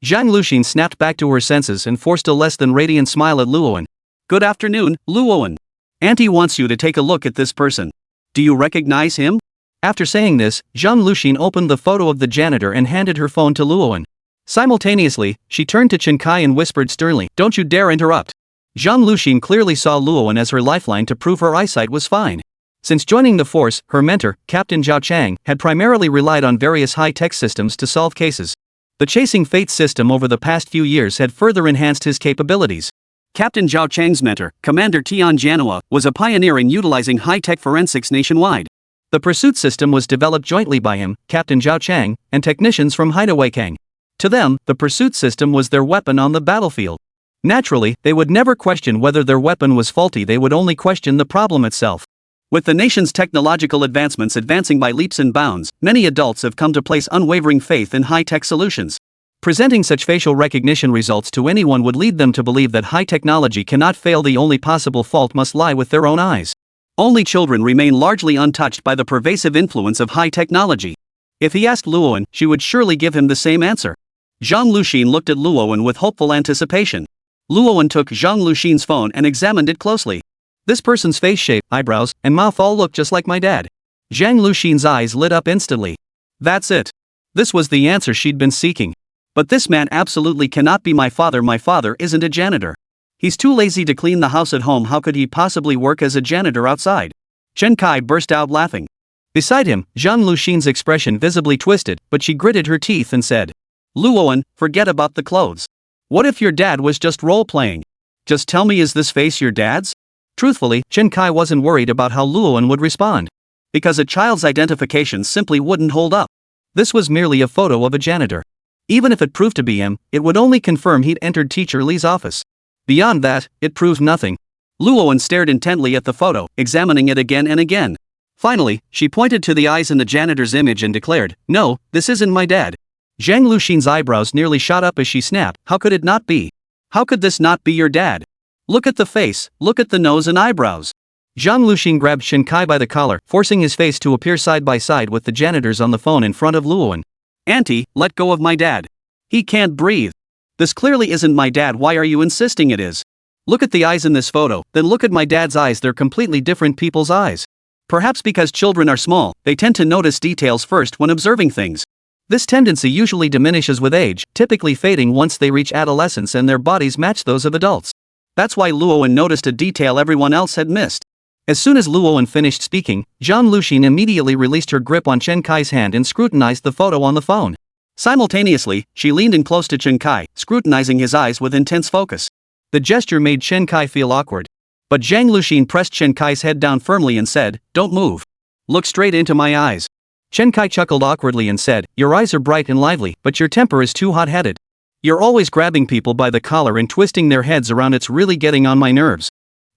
Zhang Luxin snapped back to her senses and forced a less than radiant smile at Luowen. Good afternoon, Luowen. Auntie wants you to take a look at this person. Do you recognize him? After saying this, Zhang Luxin opened the photo of the janitor and handed her phone to Luowen. Simultaneously, she turned to Chen Kai and whispered sternly, "Don't you dare interrupt." Zhang Luxin clearly saw Luowen as her lifeline to prove her eyesight was fine. Since joining the force, her mentor, Captain Zhao Chang, had primarily relied on various high-tech systems to solve cases. The Chasing Fate system over the past few years had further enhanced his capabilities. Captain Zhao Chang's mentor, Commander Tian Jianhua, was a pioneer in utilizing high-tech forensics nationwide. The pursuit system was developed jointly by him, Captain Zhao Chang, and technicians from Hideaway Kang. To them, the pursuit system was their weapon on the battlefield. Naturally, they would never question whether their weapon was faulty, they would only question the problem itself. With the nation's technological advancements advancing by leaps and bounds, many adults have come to place unwavering faith in high-tech solutions. Presenting such facial recognition results to anyone would lead them to believe that high technology cannot fail. The only possible fault must lie with their own eyes. Only children remain largely untouched by the pervasive influence of high technology. If he asked Luowen, she would surely give him the same answer. Zhang Luxin looked at Luowen with hopeful anticipation. Luowen took Zhang Luxin's phone and examined it closely. This person's face shape, eyebrows, and mouth all look just like my dad. Zhang Luxin's eyes lit up instantly. That's it. This was the answer she'd been seeking. But this man absolutely cannot be my father. My father isn't a janitor. He's too lazy to clean the house at home. How could he possibly work as a janitor outside? Chen Kai burst out laughing. Beside him, Zhang Luxin's expression visibly twisted, but she gritted her teeth and said, Luowen, forget about the clothes. What if your dad was just role-playing? Just tell me, is this face your dad's? Truthfully, Chen Kai wasn't worried about how Luowen would respond. Because a child's identification simply wouldn't hold up. This was merely a photo of a janitor. Even if it proved to be him, it would only confirm he'd entered Teacher Li's office. Beyond that, it proved nothing. Luowen stared intently at the photo, examining it again and again. Finally, she pointed to the eyes in the janitor's image and declared, "No, this isn't my dad." Zhang Luxin's eyebrows nearly shot up as she snapped, "How could it not be? How could this not be your dad? Look at the face, look at the nose and eyebrows." Zhang Luxin grabbed Chen Kai by the collar, forcing his face to appear side by side with the janitor's on the phone in front of Luowen. "Auntie, let go of my dad. He can't breathe. This clearly isn't my dad. Why are you insisting it is? Look at the eyes in this photo, then look at my dad's eyes. They're completely different people's eyes." Perhaps because children are small, they tend to notice details first when observing things. This tendency usually diminishes with age, typically fading once they reach adolescence and their bodies match those of adults. That's why Luowen noticed a detail everyone else had missed. As soon as Luowen finished speaking, Zhang Luxin immediately released her grip on Chen Kai's hand and scrutinized the photo on the phone. Simultaneously, she leaned in close to Chen Kai, scrutinizing his eyes with intense focus. The gesture made Chen Kai feel awkward. But Zhang Luxin pressed Chen Kai's head down firmly and said, "Don't move. Look straight into my eyes." Chen Kai chuckled awkwardly and said, "Your eyes are bright and lively, but your temper is too hot-headed. You're always grabbing people by the collar and twisting their heads around. It's really getting on my nerves."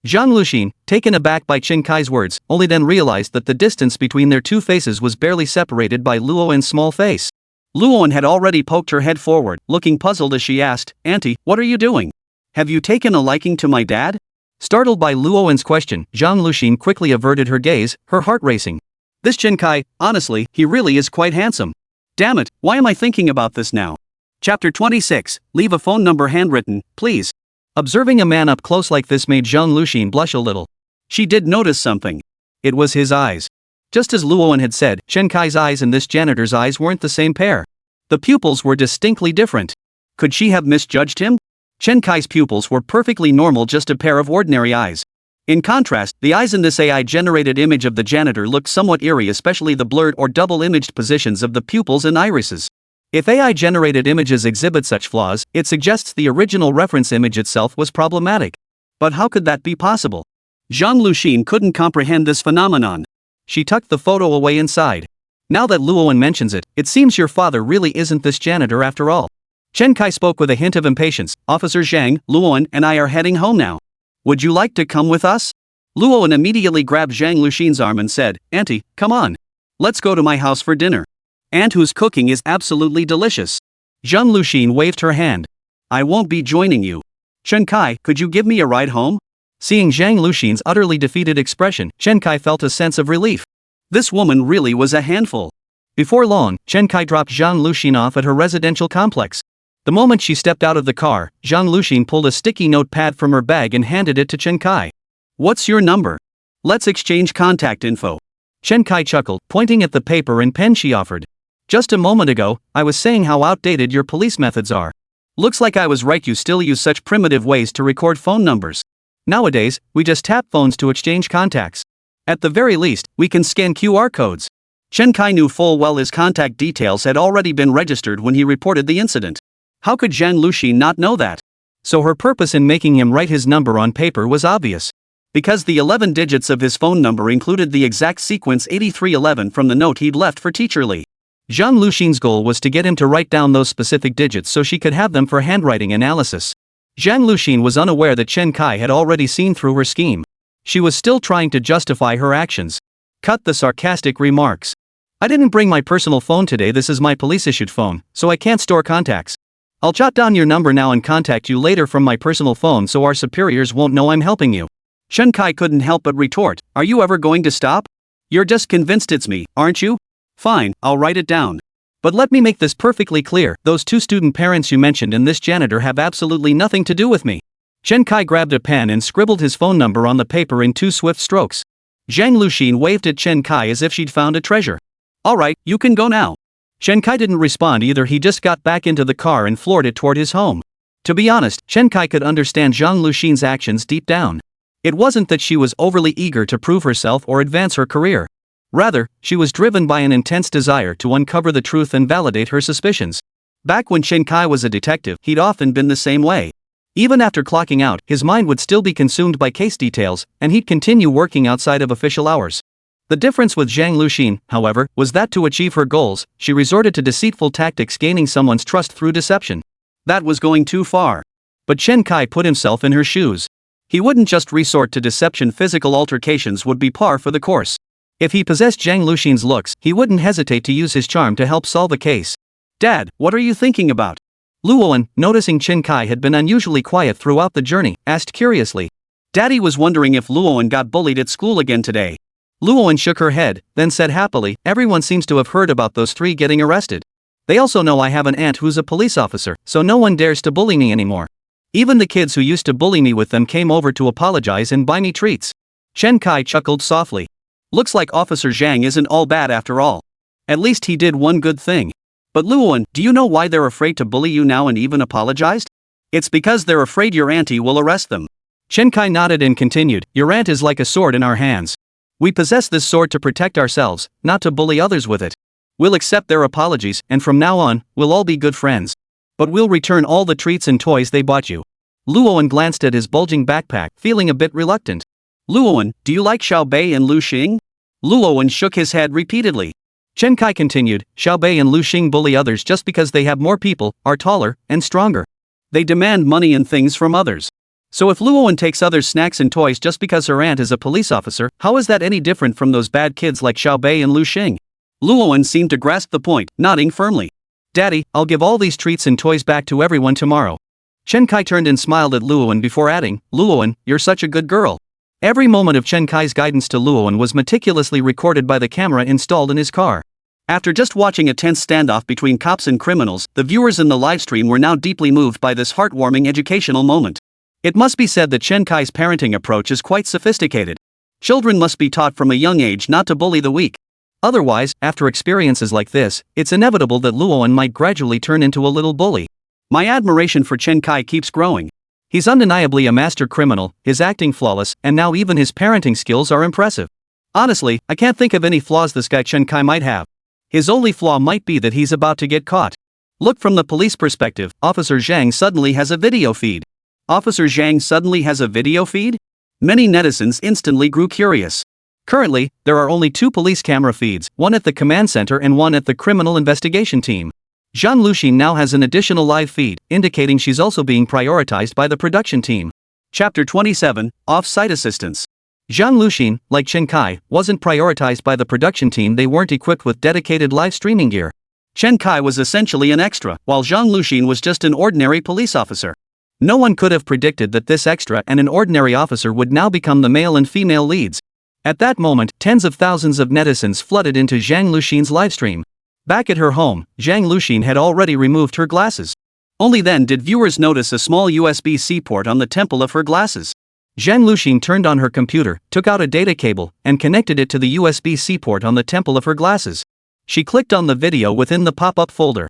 Zhang Luxin, taken aback by Chen Kai's words, only then realized that the distance between their two faces was barely separated by Luowen's small face. Luowen had already poked her head forward, looking puzzled as she asked, "Auntie, what are you doing? Have you taken a liking to my dad?" Startled by Luowen's question, Zhang Luxin quickly averted her gaze, her heart racing. This Chen Kai, honestly, he really is quite handsome. Damn it, why am I thinking about this now? Chapter 26, Leave a phone number handwritten, please. Observing a man up close like this made Zhang Luxin blush a little. She did notice something. It was his eyes. Just as Luowen had said, Chen Kai's eyes and this janitor's eyes weren't the same pair. The pupils were distinctly different. Could she have misjudged him? Chen Kai's pupils were perfectly normal, just a pair of ordinary eyes. In contrast, the eyes in this AI-generated image of the janitor looked somewhat eerie, especially the blurred or double-imaged positions of the pupils and irises. If AI-generated images exhibit such flaws, it suggests the original reference image itself was problematic. But how could that be possible? Zhang Luxin couldn't comprehend this phenomenon. She tucked the photo away inside. Now that Luowen mentions it, it seems your father really isn't this janitor after all. Chen Kai spoke with a hint of impatience. "Officer Zhang, Luowen and I are heading home now. Would you like to come with us?" Luowen immediately grabbed Zhang Luxin's arm and said, "Auntie, come on. Let's go to my house for dinner. Aunt whose cooking is absolutely delicious." Zhang Luxin waved her hand. "I won't be joining you. Chen Kai, could you give me a ride home?" Seeing Zhang Luxin's utterly defeated expression, Chen Kai felt a sense of relief. This woman really was a handful. Before long, Chen Kai dropped Zhang Luxin off at her residential complex. The moment she stepped out of the car, Zhang Luxin pulled a sticky notepad from her bag and handed it to Chen Kai. "What's your number? Let's exchange contact info." Chen Kai chuckled, pointing at the paper and pen she offered. "Just a moment ago, I was saying how outdated your police methods are. Looks like I was right, you still use such primitive ways to record phone numbers. Nowadays, we just tap phones to exchange contacts. At the very least, we can scan QR codes." Chen Kai knew full well his contact details had already been registered when he reported the incident. How could Zhang Luxin not know that? So her purpose in making him write his number on paper was obvious. Because the 11 digits of his phone number included the exact sequence 8311 from the note he'd left for Teacher Li. Zhang Luxin's goal was to get him to write down those specific digits so she could have them for handwriting analysis. Zhang Luxin was unaware that Chen Kai had already seen through her scheme. She was still trying to justify her actions. Cut the sarcastic remarks. "I didn't bring my personal phone today, this is my police-issued phone, so I can't store contacts. I'll jot down your number now and contact you later from my personal phone so our superiors won't know I'm helping you." Chen Kai couldn't help but retort, "Are you ever going to stop? You're just convinced it's me, aren't you? Fine, I'll write it down. But let me make this perfectly clear, those 2 student parents you mentioned and this janitor have absolutely nothing to do with me." Chen Kai grabbed a pen and scribbled his phone number on the paper in 2 swift strokes. Zhang Luxin waved at Chen Kai as if she'd found a treasure. "All right, you can go now." Chen Kai didn't respond either, he just got back into the car and floored it toward his home. To be honest, Chen Kai could understand Zhang Luxin's actions deep down. It wasn't that she was overly eager to prove herself or advance her career. Rather, she was driven by an intense desire to uncover the truth and validate her suspicions. Back when Chen Kai was a detective, he'd often been the same way. Even after clocking out, his mind would still be consumed by case details, and he'd continue working outside of official hours. The difference with Zhang Luxin, however, was that to achieve her goals, she resorted to deceitful tactics, gaining someone's trust through deception. That was going too far. But Chen Kai put himself in her shoes. He wouldn't just resort to deception, physical altercations would be par for the course. If he possessed Zhang Luxin's looks, he wouldn't hesitate to use his charm to help solve a case. "Dad, what are you thinking about?" Luoan, noticing Chen Kai had been unusually quiet throughout the journey, asked curiously. Daddy was wondering if Luoan got bullied at school again today. Luoan shook her head, then said happily, "Everyone seems to have heard about those 3 getting arrested. They also know I have an aunt who's a police officer, so no one dares to bully me anymore. Even the kids who used to bully me with them came over to apologize and buy me treats." Chen Kai chuckled softly. "Looks like Officer Zhang isn't all bad after all. At least he did one good thing. But Luoan, do you know why they're afraid to bully you now and even apologized? It's because they're afraid your auntie will arrest them." Chen Kai nodded and continued, "Your aunt is like a sword in our hands. We possess this sword to protect ourselves, not to bully others with it. We'll accept their apologies, and from now on, we'll all be good friends. But we'll return all the treats and toys they bought you." Luoan glanced at his bulging backpack, feeling a bit reluctant. "Luoan, do you like Xiaobei and Lu Xing?" Luoan shook his head repeatedly. Chen Kai continued, "Xiaobei and Lu Xing bully others just because they have more people, are taller, and stronger. They demand money and things from others. So if Luoan takes others' snacks and toys just because her aunt is a police officer, how is that any different from those bad kids like Xiaobei and Lu Xing?" Luoan seemed to grasp the point, nodding firmly. "Daddy, I'll give all these treats and toys back to everyone tomorrow." Chen Kai turned and smiled at Luoan before adding, "Luoan, you're such a good girl." Every moment of Chen Kai's guidance to Luoan was meticulously recorded by the camera installed in his car. After just watching a tense standoff between cops and criminals, the viewers in the livestream were now deeply moved by this heartwarming educational moment. It must be said that Chen Kai's parenting approach is quite sophisticated. Children must be taught from a young age not to bully the weak. Otherwise, after experiences like this, it's inevitable that Luoan might gradually turn into a little bully. My admiration for Chen Kai keeps growing. He's undeniably a master criminal, his acting flawless, and now even his parenting skills are impressive. Honestly, I can't think of any flaws this guy Chen Kai might have. His only flaw might be that he's about to get caught. Look, from the police perspective, Officer Zhang suddenly has a video feed. Officer Zhang suddenly has a video feed? Many netizens instantly grew curious. Currently, there are only 2 police camera feeds, one at the command center and one at the criminal investigation team. Zhang Luxin now has an additional live feed, indicating she's also being prioritized by the production team. Chapter 27, Off-Site Assistance. Zhang Luxin, like Chen Kai, wasn't prioritized by the production team. They weren't equipped with dedicated live streaming gear. Chen Kai was essentially an extra, while Zhang Luxin was just an ordinary police officer. No one could have predicted that this extra and an ordinary officer would now become the male and female leads. At that moment, tens of thousands of netizens flooded into Zhang Luxin's livestream. Back at her home, Zhang Luxin had already removed her glasses. Only then did viewers notice a small USB-C port on the temple of her glasses. Zhang Luxin turned on her computer, took out a data cable, and connected it to the USB-C port on the temple of her glasses. She clicked on the video within the pop-up folder.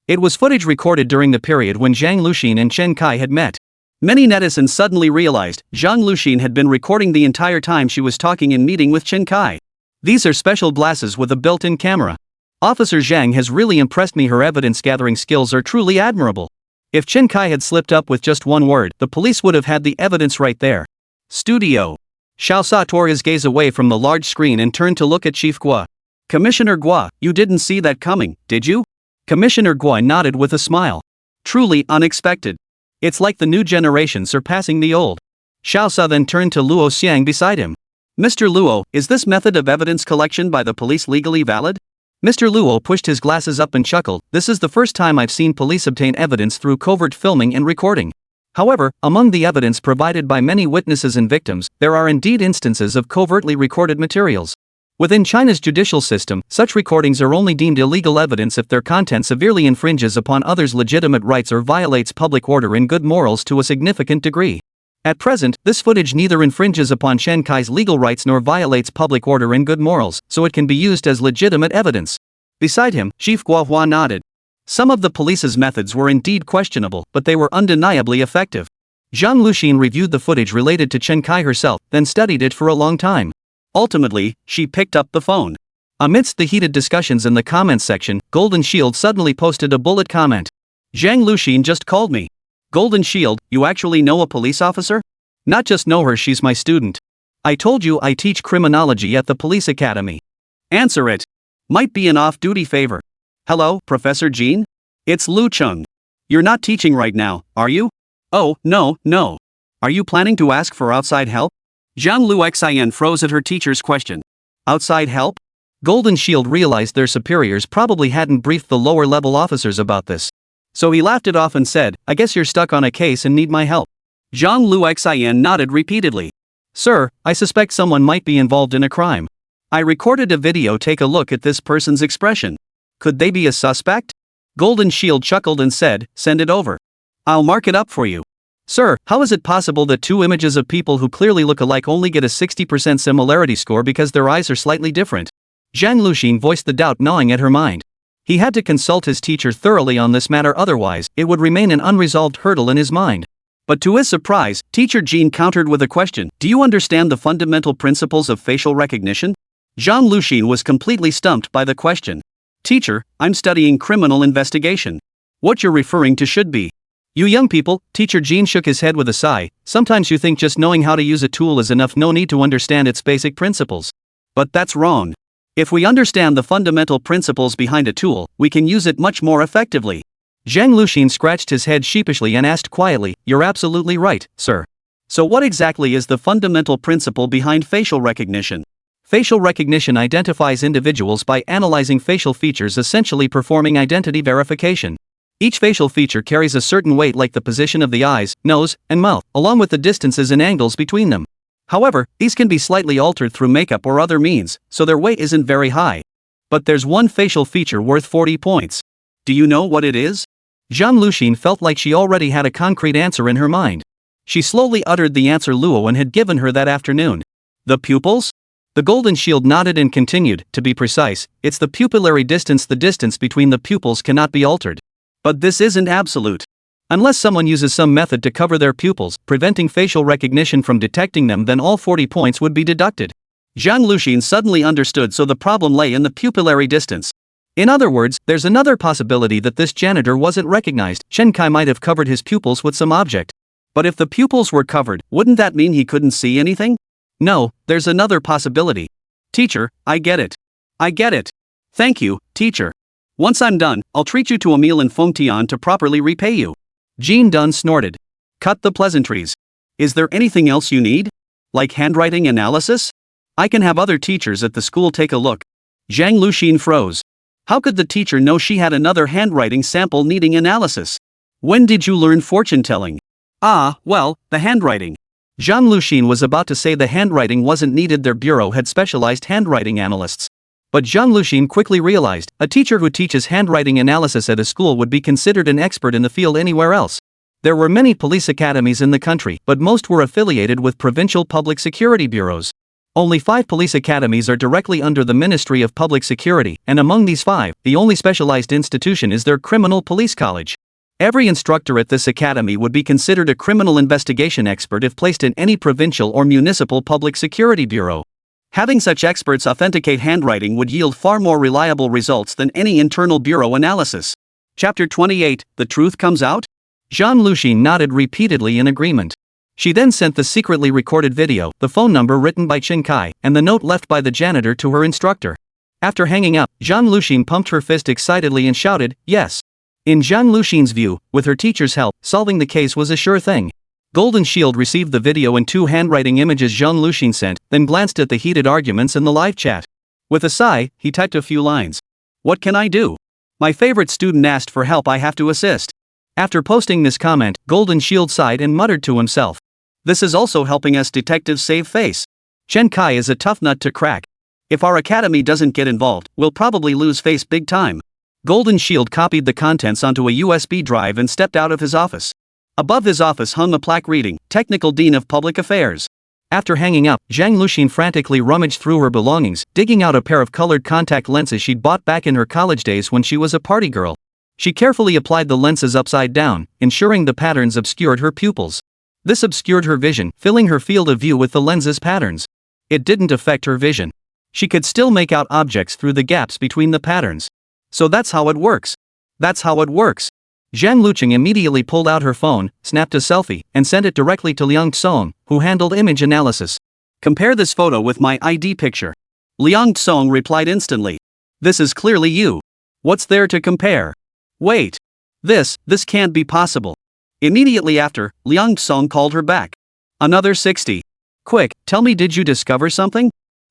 It was footage recorded during the period when Zhang Luxin and Chen Kai had met. Many netizens suddenly realized Zhang Luxin had been recording the entire time she was talking and meeting with Chen Kai. These are special glasses with a built-in camera. Officer Zhang has really impressed me. Her evidence-gathering skills are truly admirable. If Chen Kai had slipped up with just one word, the police would have had the evidence right there. Studio. Xiao Sa tore his gaze away from the large screen and turned to look at Chief Gua. Commissioner Gua, you didn't see that coming, did you? Commissioner Gua nodded with a smile. Truly unexpected. It's like the new generation surpassing the old. Xiao Sa then turned to Luo Xiang beside him. Mr. Luo, is this method of evidence collection by the police legally valid? Mr. Luo pushed his glasses up and chuckled. This is the first time I've seen police obtain evidence through covert filming and recording. However, among the evidence provided by many witnesses and victims, there are indeed instances of covertly recorded materials. Within China's judicial system, such recordings are only deemed illegal evidence if their content severely infringes upon others' legitimate rights or violates public order and good morals to a significant degree. At present, this footage neither infringes upon Chen Kai's legal rights nor violates public order and good morals, so it can be used as legitimate evidence. Beside him, Chief Guohua nodded. Some of the police's methods were indeed questionable, but they were undeniably effective. Zhang Luxin reviewed the footage related to Chen Kai herself, then studied it for a long time. Ultimately, she picked up the phone. Amidst the heated discussions in the comments section, Golden Shield suddenly posted a bullet comment. Zhang Luxin just called me. Golden Shield, you actually know a police officer? Not just know her, she's my student. I told you I teach criminology at the police academy. Answer it. Might be an off-duty favor. Hello, Professor Jean? It's Lu Chung. You're not teaching right now, are you? Oh, no. Are you planning to ask for outside help? Zhang Luxian froze at her teacher's question. Outside help? Golden Shield realized their superiors probably hadn't briefed the lower-level officers about this. So he laughed it off and said, I guess you're stuck on a case and need my help. Zhang Luxian nodded repeatedly. Sir, I suspect someone might be involved in a crime. I recorded a video. Take a look at this person's expression. Could they be a suspect? Golden Shield chuckled and said, send it over. I'll mark it up for you. Sir, how is it possible that two images of people who clearly look alike only get a 60% similarity score because their eyes are slightly different? Zhang Luxin voiced the doubt gnawing at her mind. He had to consult his teacher thoroughly on this matter, otherwise, it would remain an unresolved hurdle in his mind. But to his surprise, Teacher Jean countered with a question. Do you understand the fundamental principles of facial recognition? Zhang Luxin was completely stumped by the question. Teacher, I'm studying criminal investigation. What you're referring to should be. You young people, Teacher Jean shook his head with a sigh. Sometimes you think just knowing how to use a tool is enough, no need to understand its basic principles. But that's wrong. If we understand the fundamental principles behind a tool, we can use it much more effectively. Zhang Luxin scratched his head sheepishly and asked quietly, You're absolutely right, sir. So what exactly is the fundamental principle behind facial recognition? Facial recognition identifies individuals by analyzing facial features, essentially performing identity verification. Each facial feature carries a certain weight, like the position of the eyes, nose, and mouth, along with the distances and angles between them. However, these can be slightly altered through makeup or other means, so their weight isn't very high. But there's one facial feature worth 40 points. Do you know what it is? Zhang Luxin felt like she already had a concrete answer in her mind. She slowly uttered the answer Luowen had given her that afternoon. The pupils? The Golden Shield nodded and continued, to be precise, it's the pupillary distance. The distance between the pupils cannot be altered. But this isn't absolute. Unless someone uses some method to cover their pupils, preventing facial recognition from detecting them, then all 40 points would be deducted. Zhang Luxin suddenly understood, so the problem lay in the pupillary distance. In other words, there's another possibility that this janitor wasn't recognized. Chen Kai might have covered his pupils with some object. But if the pupils were covered, wouldn't that mean he couldn't see anything? No, there's another possibility. Teacher, I get it. Thank you, teacher. Once I'm done, I'll treat you to a meal in Fengtian to properly repay you. Jean Dun snorted. Cut the pleasantries. Is there anything else you need? Like handwriting analysis? I can have other teachers at the school take a look. Zhang Luxin froze. How could the teacher know she had another handwriting sample needing analysis? When did you learn fortune-telling? Ah, well, the handwriting. Zhang Luxin was about to say the handwriting wasn't needed. Their bureau had specialized handwriting analysts. But Zhang Luxin quickly realized, a teacher who teaches handwriting analysis at a school would be considered an expert in the field anywhere else. There were many police academies in the country, but most were affiliated with provincial public security bureaus. Only 5 police academies are directly under the Ministry of Public Security, and among these 5, the only specialized institution is their criminal police college. Every instructor at this academy would be considered a criminal investigation expert if placed in any provincial or municipal public security bureau. Having such experts authenticate handwriting would yield far more reliable results than any internal bureau analysis. Chapter 28, The Truth Comes Out? Zhang Luxin nodded repeatedly in agreement. She then sent the secretly recorded video, the phone number written by Chen Kai, and the note left by the janitor to her instructor. After hanging up, Zhang Luxin pumped her fist excitedly and shouted, "Yes!" In Zhang Luxin's view, with her teacher's help, solving the case was a sure thing. Golden Shield received the video and 2 handwriting images Zhang Luxin sent, then glanced at the heated arguments in the live chat. With a sigh, he typed a few lines. "What can I do? My favorite student asked for help, I have to assist." After posting this comment, Golden Shield sighed and muttered to himself. "This is also helping us detectives save face. Chen Kai is a tough nut to crack. If our academy doesn't get involved, we'll probably lose face big time." Golden Shield copied the contents onto a USB drive and stepped out of his office. Above his office hung a plaque reading, Technical Dean of Public Affairs. After hanging up, Zhang Luxin frantically rummaged through her belongings, digging out a pair of colored contact lenses she'd bought back in her college days when she was a party girl. She carefully applied the lenses upside down, ensuring the patterns obscured her pupils. This obscured her vision, filling her field of view with the lens's patterns. It didn't affect her vision. She could still make out objects through the gaps between the patterns. So that's how it works. That's how it works. Zhang Luxin immediately pulled out her phone, snapped a selfie, and sent it directly to Liang Tsong, who handled image analysis. "Compare this photo with my ID picture." Liang Tsong replied instantly. "This is clearly you. What's there to compare? Wait. This can't be possible." Immediately after, Liang Tsong called her back. "Another 60. Quick, tell me, did you discover something?"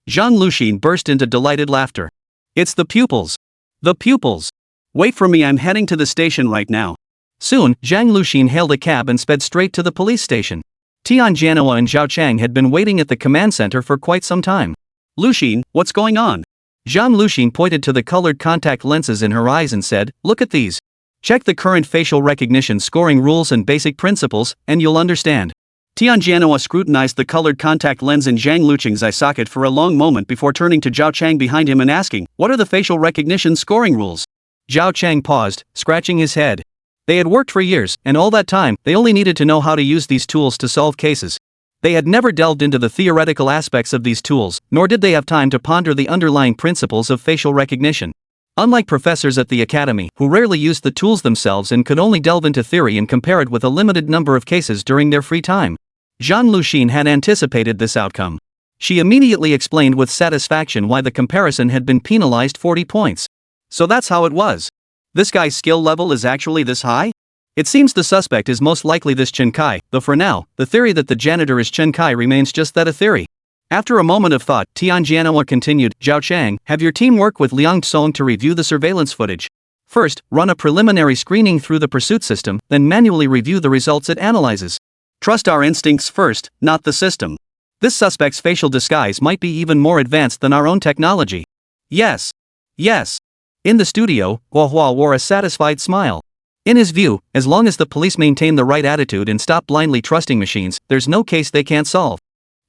Zhang Luxin burst into delighted laughter. "It's the pupils. The pupils. Wait for me, I'm heading to the station right now." Soon, Zhang Luxin hailed a cab and sped straight to the police station. Tian Jianhua and Zhao Chang had been waiting at the command center for quite some time. "Luxin, what's going on?" Zhang Luxin pointed to the colored contact lenses in her eyes and said, "Look at these. Check the current facial recognition scoring rules and basic principles, and you'll understand." Tian Jianhua scrutinized the colored contact lens in Zhang Luxin's eye socket for a long moment before turning to Zhao Chang behind him and asking, "What are the facial recognition scoring rules?" Zhao Chang paused, scratching his head. They had worked for years, and all that time, they only needed to know how to use these tools to solve cases. They had never delved into the theoretical aspects of these tools, nor did they have time to ponder the underlying principles of facial recognition. Unlike professors at the academy, who rarely used the tools themselves and could only delve into theory and compare it with a limited number of cases during their free time, Zhang Luxin had anticipated this outcome. She immediately explained with satisfaction why the comparison had been penalized 40 points. "So that's how it was. This guy's skill level is actually this high? It seems the suspect is most likely this Chen Kai, though for now, the theory that the janitor is Chen Kai remains just that, a theory." After a moment of thought, Tian Jianhua continued, "Zhao Chang, have your team work with Liang Tsong to review the surveillance footage. First, run a preliminary screening through the pursuit system, then manually review the results it analyzes. Trust our instincts first, not the system. This suspect's facial disguise might be even more advanced than our own technology." "Yes. Yes." In the studio, Hua wore a satisfied smile. In his view, as long as the police maintain the right attitude and stop blindly trusting machines, there's no case they can't solve.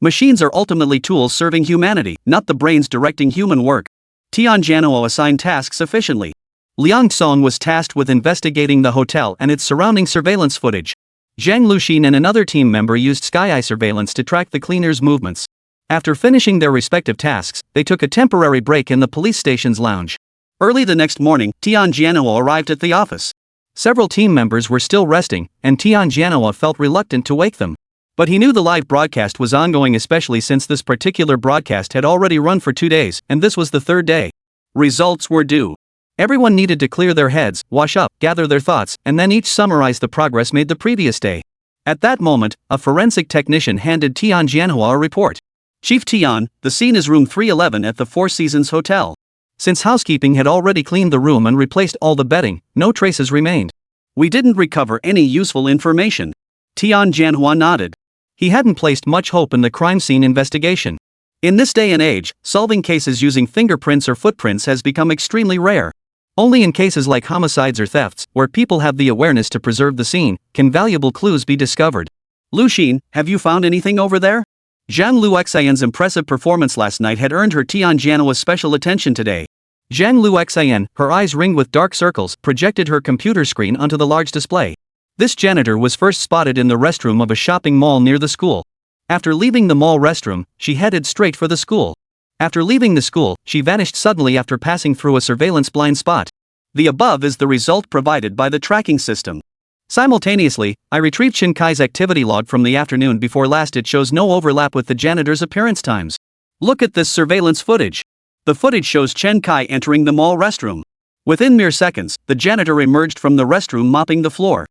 Machines are ultimately tools serving humanity, not the brains directing human work. Tian Jianhua assigned tasks efficiently. Liang Tsong was tasked with investigating the hotel and its surrounding surveillance footage. Zhang Luxin and another team member used sky-eye surveillance to track the cleaners' movements. After finishing their respective tasks, they took a temporary break in the police station's lounge. Early the next morning, Tian Jianhua arrived at the office. Several team members were still resting, and Tian Jianhua felt reluctant to wake them. But he knew the live broadcast was ongoing, especially since this particular broadcast had already run for 2 days, and this was the 3rd day. Results were due. Everyone needed to clear their heads, wash up, gather their thoughts, and then each summarize the progress made the previous day. At that moment, a forensic technician handed Tian Jianhua a report. "Chief Tian, the scene is room 311 at the Four Seasons Hotel. Since housekeeping had already cleaned the room and replaced all the bedding, no traces remained. We didn't recover any useful information." Tian Jianhua nodded. He hadn't placed much hope in the crime scene investigation. In this day and age, solving cases using fingerprints or footprints has become extremely rare. Only in cases like homicides or thefts, where people have the awareness to preserve the scene, can valuable clues be discovered. Lu Xin, have you found anything over there? Zhang Luxian's impressive performance last night had earned her Tianjianhua special attention today. Zhang Luxian, her eyes ringed with dark circles, projected her computer screen onto the large display. This janitor was first spotted in the restroom of a shopping mall near the school. After leaving the mall restroom, she headed straight for the school. After leaving the school, she vanished suddenly after passing through a surveillance blind spot. The above is the result provided by the tracking system. Simultaneously, I retrieved Chen Kai's activity log from the afternoon before last. It shows no overlap with the janitor's appearance times. Look at this surveillance footage. The footage shows Chen Kai entering the mall restroom. Within mere seconds, the janitor emerged from the restroom mopping the floor.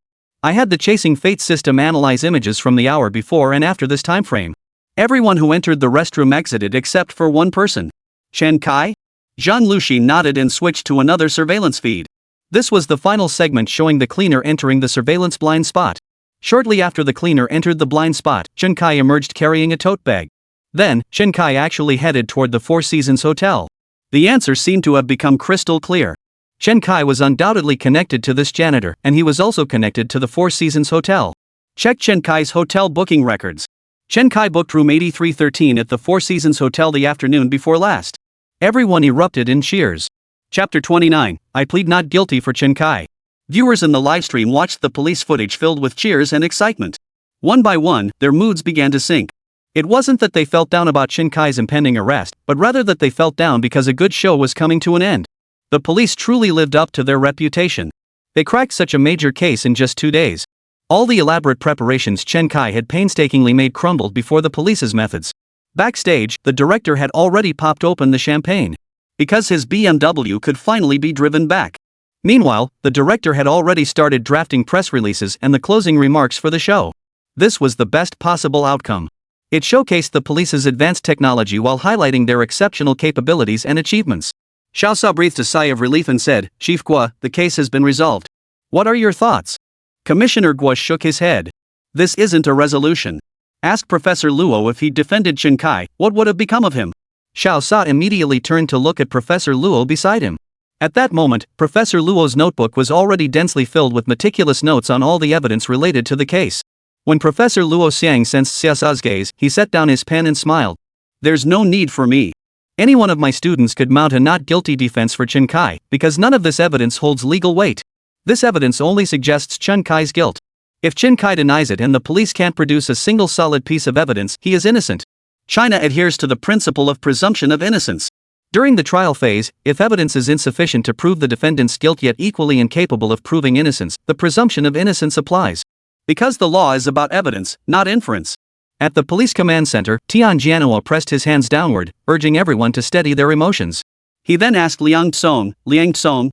I had the Chasing Fate system analyze images from the hour before and after this time frame. Everyone who entered the restroom exited except for one person. Chen Kai? Zhang Luxi nodded and switched to another surveillance feed. This was the final segment showing the cleaner entering the surveillance blind spot. Shortly after the cleaner entered the blind spot, Chen Kai emerged carrying a tote bag. Then, Chen Kai actually headed toward the Four Seasons Hotel. The answer seemed to have become crystal clear. Chen Kai was undoubtedly connected to this janitor, and he was also connected to the Four Seasons Hotel. Check Chen Kai's hotel booking records. Chen Kai booked room 8313 at the Four Seasons Hotel the afternoon before last. Everyone erupted in cheers. Chapter 29, I plead not guilty for Chen Kai. Viewers in the livestream watched the police footage filled with cheers and excitement. One by one, their moods began to sink. It wasn't that they felt down about Chen Kai's impending arrest, but rather that they felt down because a good show was coming to an end. The police truly lived up to their reputation. They cracked such a major case in just 2 days. All the elaborate preparations Chen Kai had painstakingly made crumbled before the police's methods. Backstage, the director had already popped open the champagne. Because his BMW could finally be driven back. Meanwhile, the director had already started drafting press releases and the closing remarks for the show. This was the best possible outcome. It showcased the police's advanced technology while highlighting their exceptional capabilities and achievements. Xiao Sa breathed a sigh of relief and said, Chief Guo, the case has been resolved. What are your thoughts? Commissioner Guo shook his head. This isn't a resolution. Ask Professor Luo if he'd defended Chen Kai, what would have become of him? Xiao Sa immediately turned to look at Professor Luo beside him. At that moment, Professor Luo's notebook was already densely filled with meticulous notes on all the evidence related to the case. When Professor Luo Xiang sensed Xiao Sa's gaze, he set down his pen and smiled. There's no need for me. Any one of my students could mount a not guilty defense for Chen Kai, because none of this evidence holds legal weight. This evidence only suggests Chen Kai's guilt. If Chen Kai denies it and the police can't produce a single solid piece of evidence, he is innocent. China adheres to the principle of presumption of innocence. During the trial phase, if evidence is insufficient to prove the defendant's guilt yet equally incapable of proving innocence, the presumption of innocence applies. Because the law is about evidence, not inference. At the police command center, Tianjianhua pressed his hands downward, urging everyone to steady their emotions. He then asked Liang Tsong,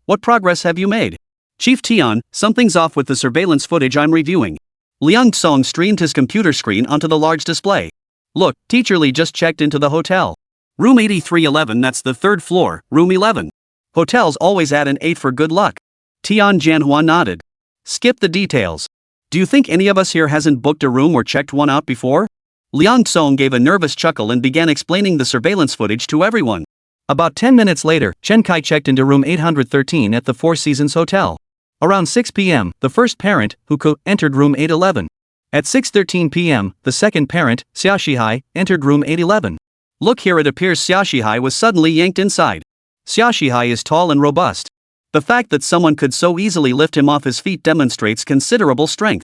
what progress have you made? Chief Tian, something's off with the surveillance footage I'm reviewing. Liang Tsong streamed his computer screen onto the large display. Look, Teacher Li just checked into the hotel. Room 8311, that's the third floor, room 11. Hotels always add an 8 for good luck. Tianjianhua nodded. Skip the details. Do you think any of us here hasn't booked a room or checked one out before? Liang Tsong gave a nervous chuckle and began explaining the surveillance footage to everyone. About 10 minutes later, Chen Kai checked into room 813 at the Four Seasons Hotel. Around 6 p.m., the first parent, Huko, entered room 811. At 6:13 p.m., the second parent, Xia Shihai, entered room 811. Look here, it appears Xia Shihai was suddenly yanked inside. Xia Shihai is tall and robust. The fact that someone could so easily lift him off his feet demonstrates considerable strength.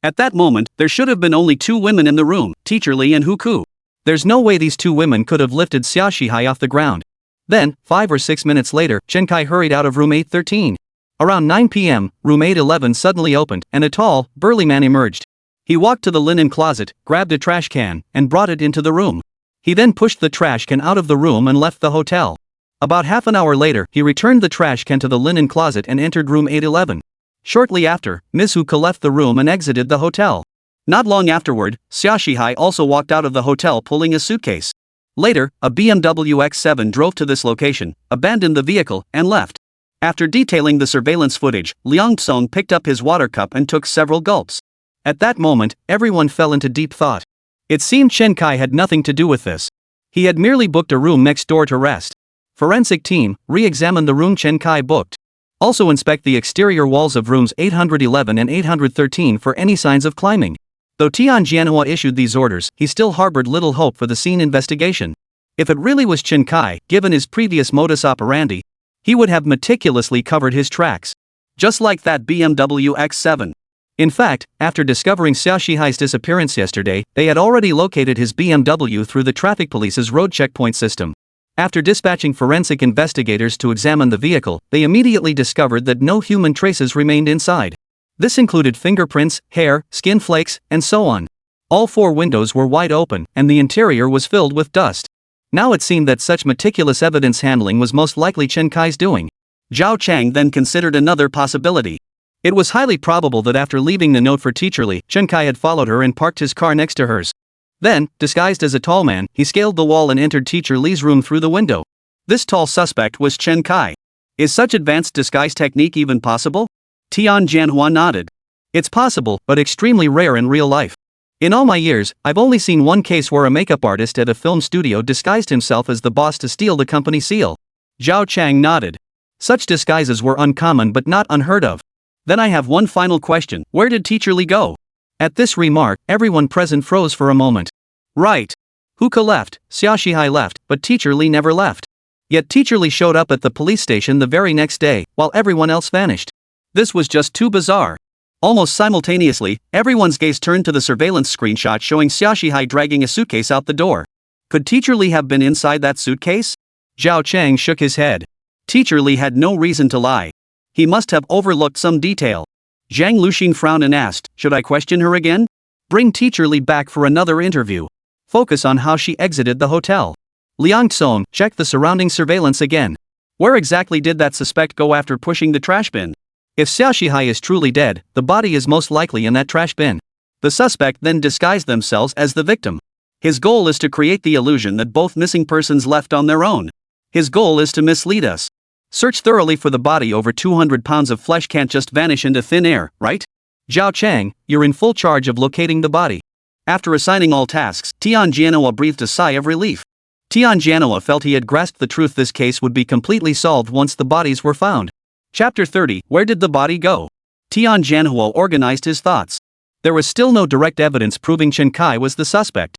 At that moment, there should have been only 2 women in the room, Teacher Li and Huku. There's no way these 2 women could have lifted Xia Shihai off the ground. Then, 5 or 6 minutes later, Chen Kai hurried out of room 813. Around 9 p.m., room 811 suddenly opened, and a tall, burly man emerged. He walked to the linen closet, grabbed a trash can, and brought it into the room. He then pushed the trash can out of the room and left the hotel. About half an hour later, he returned the trash can to the linen closet and entered room 811. Shortly after, Ms. Huka left the room and exited the hotel. Not long afterward, Xia Shihai also walked out of the hotel pulling a suitcase. Later, a BMW X7 drove to this location, abandoned the vehicle, and left. After detailing the surveillance footage, Liang Tsong picked up his water cup and took several gulps. At that moment, everyone fell into deep thought. It seemed Chen Kai had nothing to do with this. He had merely booked a room next door to rest. Forensic team, re-examine the room Chen Kai booked. Also inspect the exterior walls of rooms 811 and 813 for any signs of climbing. Though Tian Jianhua issued these orders, he still harbored little hope for the scene investigation. If it really was Chen Kai, given his previous modus operandi, he would have meticulously covered his tracks. Just like that BMW X7. In fact, after discovering Xia Shihai's disappearance yesterday, they had already located his BMW through the traffic police's road checkpoint system. After dispatching forensic investigators to examine the vehicle, they immediately discovered that no human traces remained inside. This included fingerprints, hair, skin flakes, and so on. All 4 windows were wide open, and the interior was filled with dust. Now it seemed that such meticulous evidence handling was most likely Chen Kai's doing. Zhao Chang then considered another possibility. It was highly probable that after leaving the note for Teacher Li, Chen Kai had followed her and parked his car next to hers. Then, disguised as a tall man, he scaled the wall and entered Teacher Li's room through the window. This tall suspect was Chen Kai. Is such advanced disguise technique even possible? Tian Jianhua nodded. It's possible, but extremely rare in real life. In all my years, I've only seen one case where a makeup artist at a film studio disguised himself as the boss to steal the company seal. Zhao Chang nodded. Such disguises were uncommon but not unheard of. Then I have one final question. Where did Teacher Li go? At this remark, everyone present froze for a moment. Right. Huka left, Xia Shihai left, but Teacher Li never left. Yet Teacher Li showed up at the police station the very next day, while everyone else vanished. This was just too bizarre. Almost simultaneously, everyone's gaze turned to the surveillance screenshot showing Xia Shihai dragging a suitcase out the door. Could Teacher Li have been inside that suitcase? Zhao Chang shook his head. Teacher Li had no reason to lie. He must have overlooked some detail. Zhang Luxin frowned and asked, should I question her again? Bring Teacher Li back for another interview. Focus on how she exited the hotel. Liang Song, check the surrounding surveillance again. Where exactly did that suspect go after pushing the trash bin? If Xia Shihai is truly dead, the body is most likely in that trash bin. The suspect then disguised themselves as the victim. His goal is to create the illusion that both missing persons left on their own. His goal is to mislead us. Search thoroughly for the body. Over 200 pounds of flesh can't just vanish into thin air, right? Zhao Chang, you're in full charge of locating the body. After assigning all tasks, Tian Jianhua breathed a sigh of relief. Tian Jianhua felt he had grasped the truth. This case would be completely solved once the bodies were found. Chapter 30, Where did the body go? Tian Jianhua organized his thoughts. There was still no direct evidence proving Chen Kai was the suspect.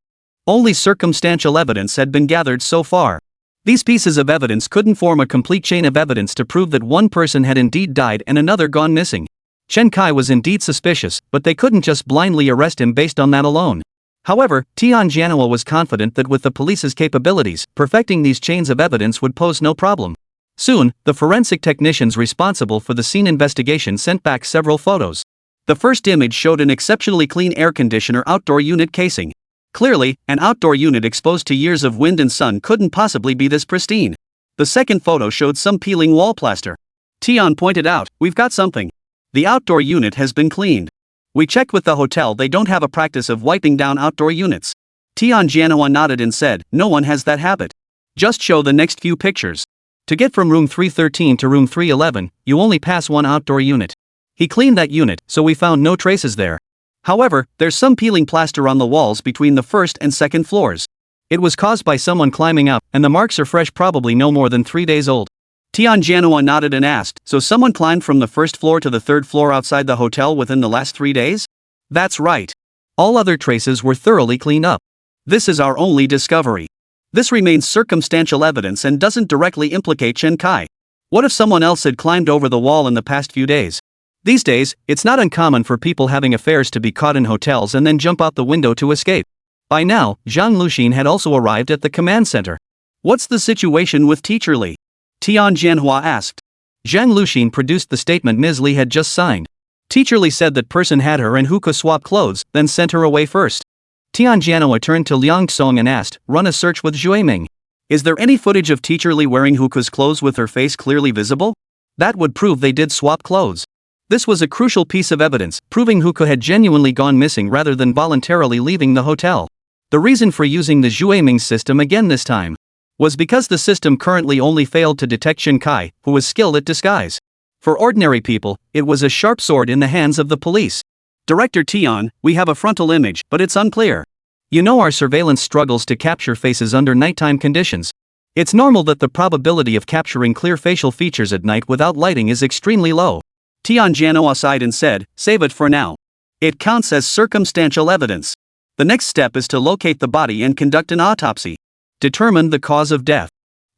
Only circumstantial evidence had been gathered so far. These pieces of evidence couldn't form a complete chain of evidence to prove that one person had indeed died and another gone missing. Chen Kai was indeed suspicious, but they couldn't just blindly arrest him based on that alone. However, Tian Jianhua was confident that with the police's capabilities, perfecting these chains of evidence would pose no problem. Soon, the forensic technicians responsible for the scene investigation sent back several photos. The first image showed an exceptionally clean air conditioner outdoor unit casing. Clearly, an outdoor unit exposed to years of wind and sun couldn't possibly be this pristine. The second photo showed some peeling wall plaster. Tian pointed out, we've got something. The outdoor unit has been cleaned. We checked with the hotel, they don't have a practice of wiping down outdoor units. Tian Jianhua nodded and said, no one has that habit. Just show the next few pictures. To get from room 313 to room 311, you only pass one outdoor unit. He cleaned that unit, so we found no traces there. However, there's some peeling plaster on the walls between the first and second floors. It was caused by someone climbing up, and the marks are fresh, probably no more than 3 days old. Tian Jianhua nodded and asked, so someone climbed from the first floor to the third floor outside the hotel within the last 3 days? That's right. All other traces were thoroughly cleaned up. This is our only discovery. This remains circumstantial evidence and doesn't directly implicate Chen Kai. What if someone else had climbed over the wall in the past few days? These days, it's not uncommon for people having affairs to be caught in hotels and then jump out the window to escape. By now, Zhang Luxin had also arrived at the command center. What's the situation with Teacher Li? Tian Jianhua asked. Zhang Luxin produced the statement Ms. Li had just signed. Teacher Li said that person had her and Huka swap clothes, then sent her away first. Tian Jianhua turned to Liang Song and asked, run a search with Xueming. Is there any footage of Teacher Li wearing Huka's clothes with her face clearly visible? That would prove they did swap clothes. This was a crucial piece of evidence, proving Huka had genuinely gone missing rather than voluntarily leaving the hotel. The reason for using the Xueming system again this time was because the system currently only failed to detect Chen Kai, who was skilled at disguise. For ordinary people, it was a sharp sword in the hands of the police. Director Tian, we have a frontal image, but it's unclear. You know our surveillance struggles to capture faces under nighttime conditions. It's normal that the probability of capturing clear facial features at night without lighting is extremely low. Tianjiano sighed and said, save it for now. It counts as circumstantial evidence. The next step is to locate the body and conduct an autopsy. Determine the cause of death.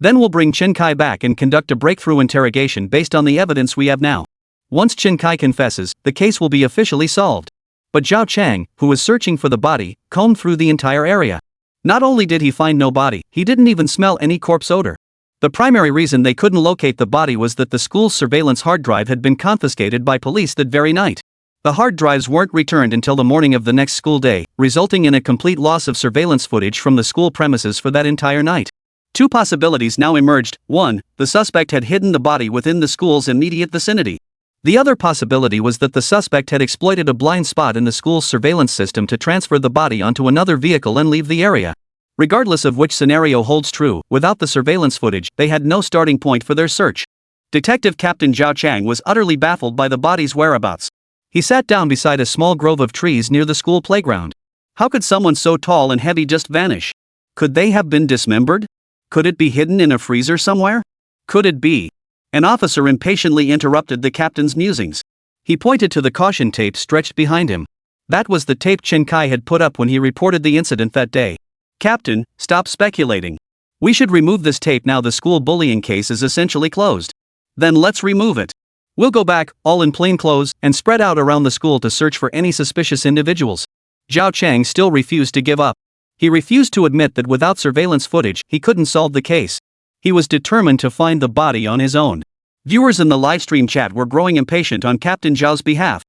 Then we'll bring Chen Kai back and conduct a breakthrough interrogation based on the evidence we have now. Once Chen Kai confesses, the case will be officially solved. But Zhao Chang, who was searching for the body, combed through the entire area. Not only did he find no body, he didn't even smell any corpse odor. The primary reason they couldn't locate the body was that the school's surveillance hard drive had been confiscated by police that very night. The hard drives weren't returned until the morning of the next school day, resulting in a complete loss of surveillance footage from the school premises for that entire night. Two possibilities now emerged. 1. The suspect had hidden the body within the school's immediate vicinity. The other possibility was that the suspect had exploited a blind spot in the school's surveillance system to transfer the body onto another vehicle and leave the area. Regardless of which scenario holds true, without the surveillance footage, they had no starting point for their search. Detective Captain Zhao Chang was utterly baffled by the body's whereabouts. He sat down beside a small grove of trees near the school playground. How could someone so tall and heavy just vanish? Could they have been dismembered? Could it be hidden in a freezer somewhere? Could it be? An officer impatiently interrupted the captain's musings. He pointed to the caution tape stretched behind him. That was the tape Chen Kai had put up when he reported the incident that day. Captain, stop speculating. We should remove this tape now the school bullying case is essentially closed. Then let's remove it. We'll go back, all in plain clothes, and spread out around the school to search for any suspicious individuals. Zhao Chang still refused to give up. He refused to admit that without surveillance footage, he couldn't solve the case. He was determined to find the body on his own. Viewers in the livestream chat were growing impatient on Captain Zhao's behalf.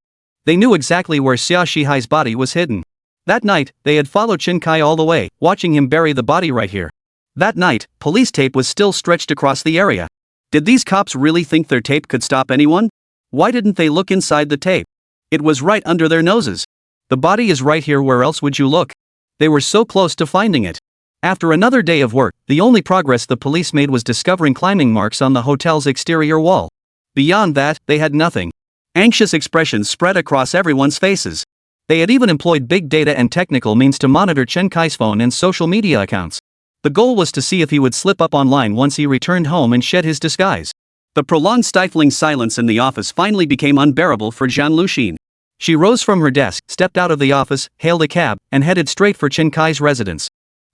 They knew exactly where Xia Shihai's body was hidden. That night, they had followed Chen Kai all the way, watching him bury the body right here. That night, police tape was still stretched across the area. Did these cops really think their tape could stop anyone? Why didn't they look inside the tape? It was right under their noses. The body is right here, where else would you look? They were so close to finding it. After another day of work, the only progress the police made was discovering climbing marks on the hotel's exterior wall. Beyond that, they had nothing. Anxious expressions spread across everyone's faces. They had even employed big data and technical means to monitor Chen Kai's phone and social media accounts. The goal was to see if he would slip up online once he returned home and shed his disguise. The prolonged stifling silence in the office finally became unbearable for Zhang Luxin. She rose from her desk, stepped out of the office, hailed a cab, and headed straight for Chen Kai's residence.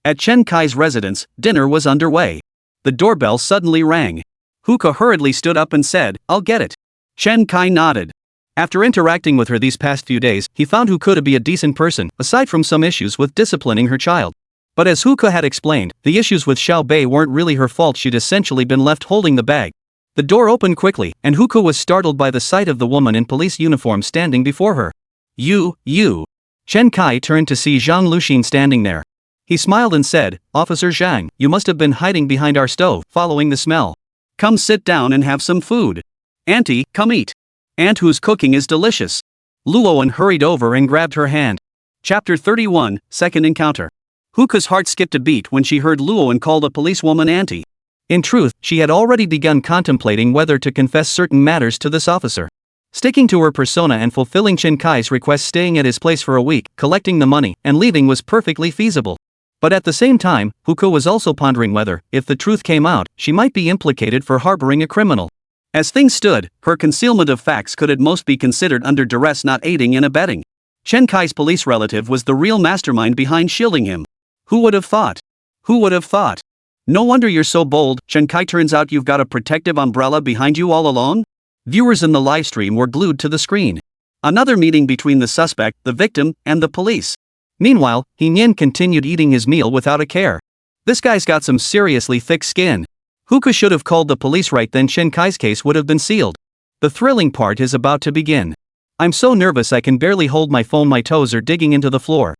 At Chen Kai's residence, dinner was underway. The doorbell suddenly rang. Huka hurriedly stood up and said, "I'll get it." Chen Kai nodded. After interacting with her these past few days, he found Huka to be a decent person, aside from some issues with disciplining her child. But as Huka had explained, the issues with Xiao Bei weren't really her fault. She'd essentially been left holding the bag. The door opened quickly, and Huka was startled by the sight of the woman in police uniform standing before her. You. Chen Kai turned to see Zhang Luxin standing there. He smiled and said, "Officer Zhang, you must have been hiding behind our stove, following the smell. Come sit down and have some food. Auntie, come eat. Aunt whose cooking is delicious." Luoan hurried over and grabbed her hand. Chapter 31, Second Encounter. Huka's heart skipped a beat when she heard Luoan call the policewoman auntie. In truth, she had already begun contemplating whether to confess certain matters to this officer. Sticking to her persona and fulfilling Chen Kai's request, staying at his place for a week, collecting the money, and leaving was perfectly feasible. But at the same time, Huka was also pondering whether, if the truth came out, she might be implicated for harboring a criminal. As things stood, her concealment of facts could at most be considered under duress, not aiding and abetting. Chen Kai's police relative was the real mastermind behind shielding him. Who would have thought? Who would have thought? No wonder you're so bold, Chen Kai. Turns out you've got a protective umbrella behind you all alone? Viewers in the livestream were glued to the screen. Another meeting between the suspect, the victim, and the police. Meanwhile, He Nian continued eating his meal without a care. This guy's got some seriously thick skin. Huka should have called the police right then. Chen Kai's case would have been sealed. The thrilling part is about to begin. I'm so nervous I can barely hold my phone. My toes are digging into the floor.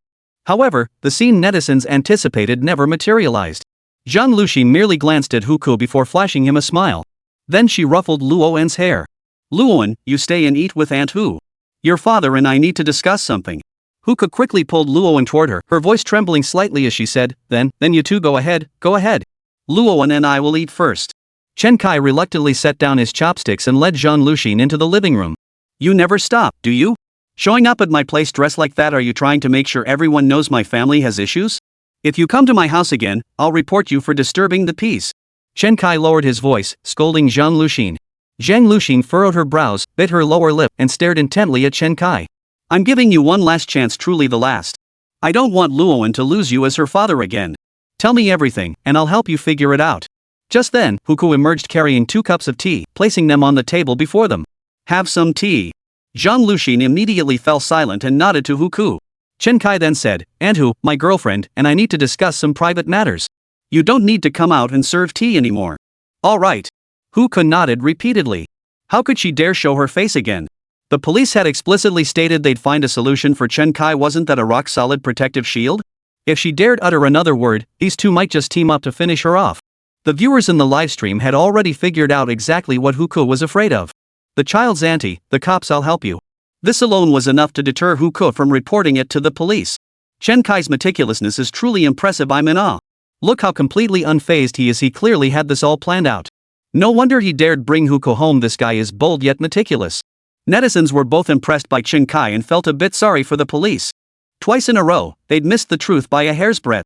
However, the scene netizens anticipated never materialized. Zhang Luxin merely glanced at Huka before flashing him a smile. Then she ruffled Luoan's hair. "Luoan, you stay and eat with Aunt Hu. Your father and I need to discuss something." Huka quickly pulled Luoan toward her, her voice trembling slightly as she said, Then you two go ahead. Luoan and I will eat first." Chen Kai reluctantly set down his chopsticks and led Zhang Luxin into the living room. "You never stop, do you? Showing up at my place dressed like that, are you trying to make sure everyone knows my family has issues? If you come to my house again, I'll report you for disturbing the peace. Chen Kai lowered his voice, scolding Zhang Luxin. Zhang Luxin furrowed her brows, bit her lower lip, and stared intently at Chen Kai. I'm giving you one last chance, truly the last. I don't want Luowen to lose you as her father again. Tell me everything, and I'll help you figure it out. Just then, Huku emerged carrying 2 cups of tea, placing them on the table before them. Have some tea. Zhang Luxin immediately fell silent and nodded to Huku. Chen Kai then said, Anhu, my girlfriend, and I need to discuss some private matters. You don't need to come out and serve tea anymore. All right. Huku nodded repeatedly. How could she dare show her face again? The police had explicitly stated they'd find a solution for Chen Kai. Wasn't that a rock-solid protective shield? If she dared utter another word, these two might just team up to finish her off. The viewers in the livestream had already figured out exactly what Huku was afraid of. The child's auntie, the cops, I'll help you. This alone was enough to deter Huku from reporting it to the police. Chen Kai's meticulousness is truly impressive. I'm in awe. Look how completely unfazed he is. He clearly had this all planned out. No wonder he dared bring Huku home. This guy is bold yet meticulous. Netizens were both impressed by Chen Kai and felt a bit sorry for the police. Twice in a row, they'd missed the truth by a hair's breadth.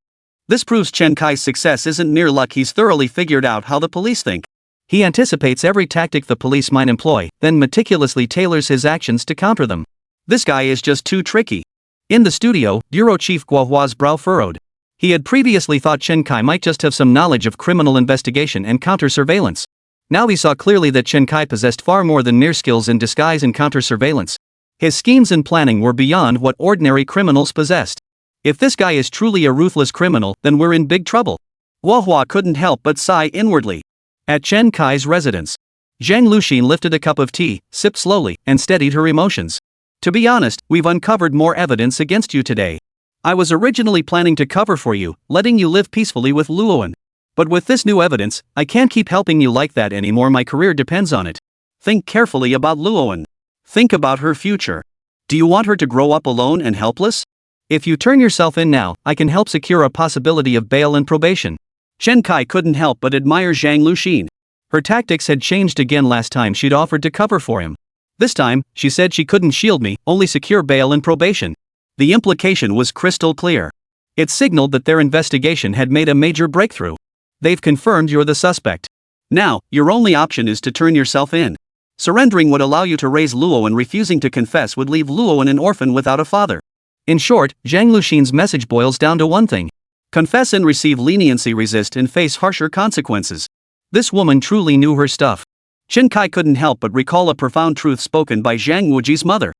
This proves Chen Kai's success isn't mere luck. He's thoroughly figured out how the police think. He anticipates every tactic the police might employ, then meticulously tailors his actions to counter them. This guy is just too tricky. In the studio, Bureau Chief Guohua's brow furrowed. He had previously thought Chen Kai might just have some knowledge of criminal investigation and counter-surveillance. Now he saw clearly that Chen Kai possessed far more than mere skills in disguise and counter-surveillance. His schemes and planning were beyond what ordinary criminals possessed. If this guy is truly a ruthless criminal, then we're in big trouble. Guohua couldn't help but sigh inwardly. At Chen Kai's residence, Zhang Luxin lifted a cup of tea, sipped slowly, and steadied her emotions. To be honest, we've uncovered more evidence against you today. I was originally planning to cover for you, letting you live peacefully with Luowen. But with this new evidence, I can't keep helping you like that anymore. My career depends on it. Think carefully about Luowen. Think about her future. Do you want her to grow up alone and helpless? If you turn yourself in now, I can help secure a possibility of bail and probation. Chen Kai couldn't help but admire Zhang Luxin. Her tactics had changed again. Last time she'd offered to cover for him. This time, she said she couldn't shield me, only secure bail and probation. The implication was crystal clear. It signaled that their investigation had made a major breakthrough. They've confirmed you're the suspect. Now, your only option is to turn yourself in. Surrendering would allow you to raise Luo, and refusing to confess would leave Luowen an orphan without a father. In short, Zhang Luxin's message boils down to one thing. Confess and receive leniency, resist and face harsher consequences. This woman truly knew her stuff. Chen Kai couldn't help but recall a profound truth spoken by Zhang Wuji's mother.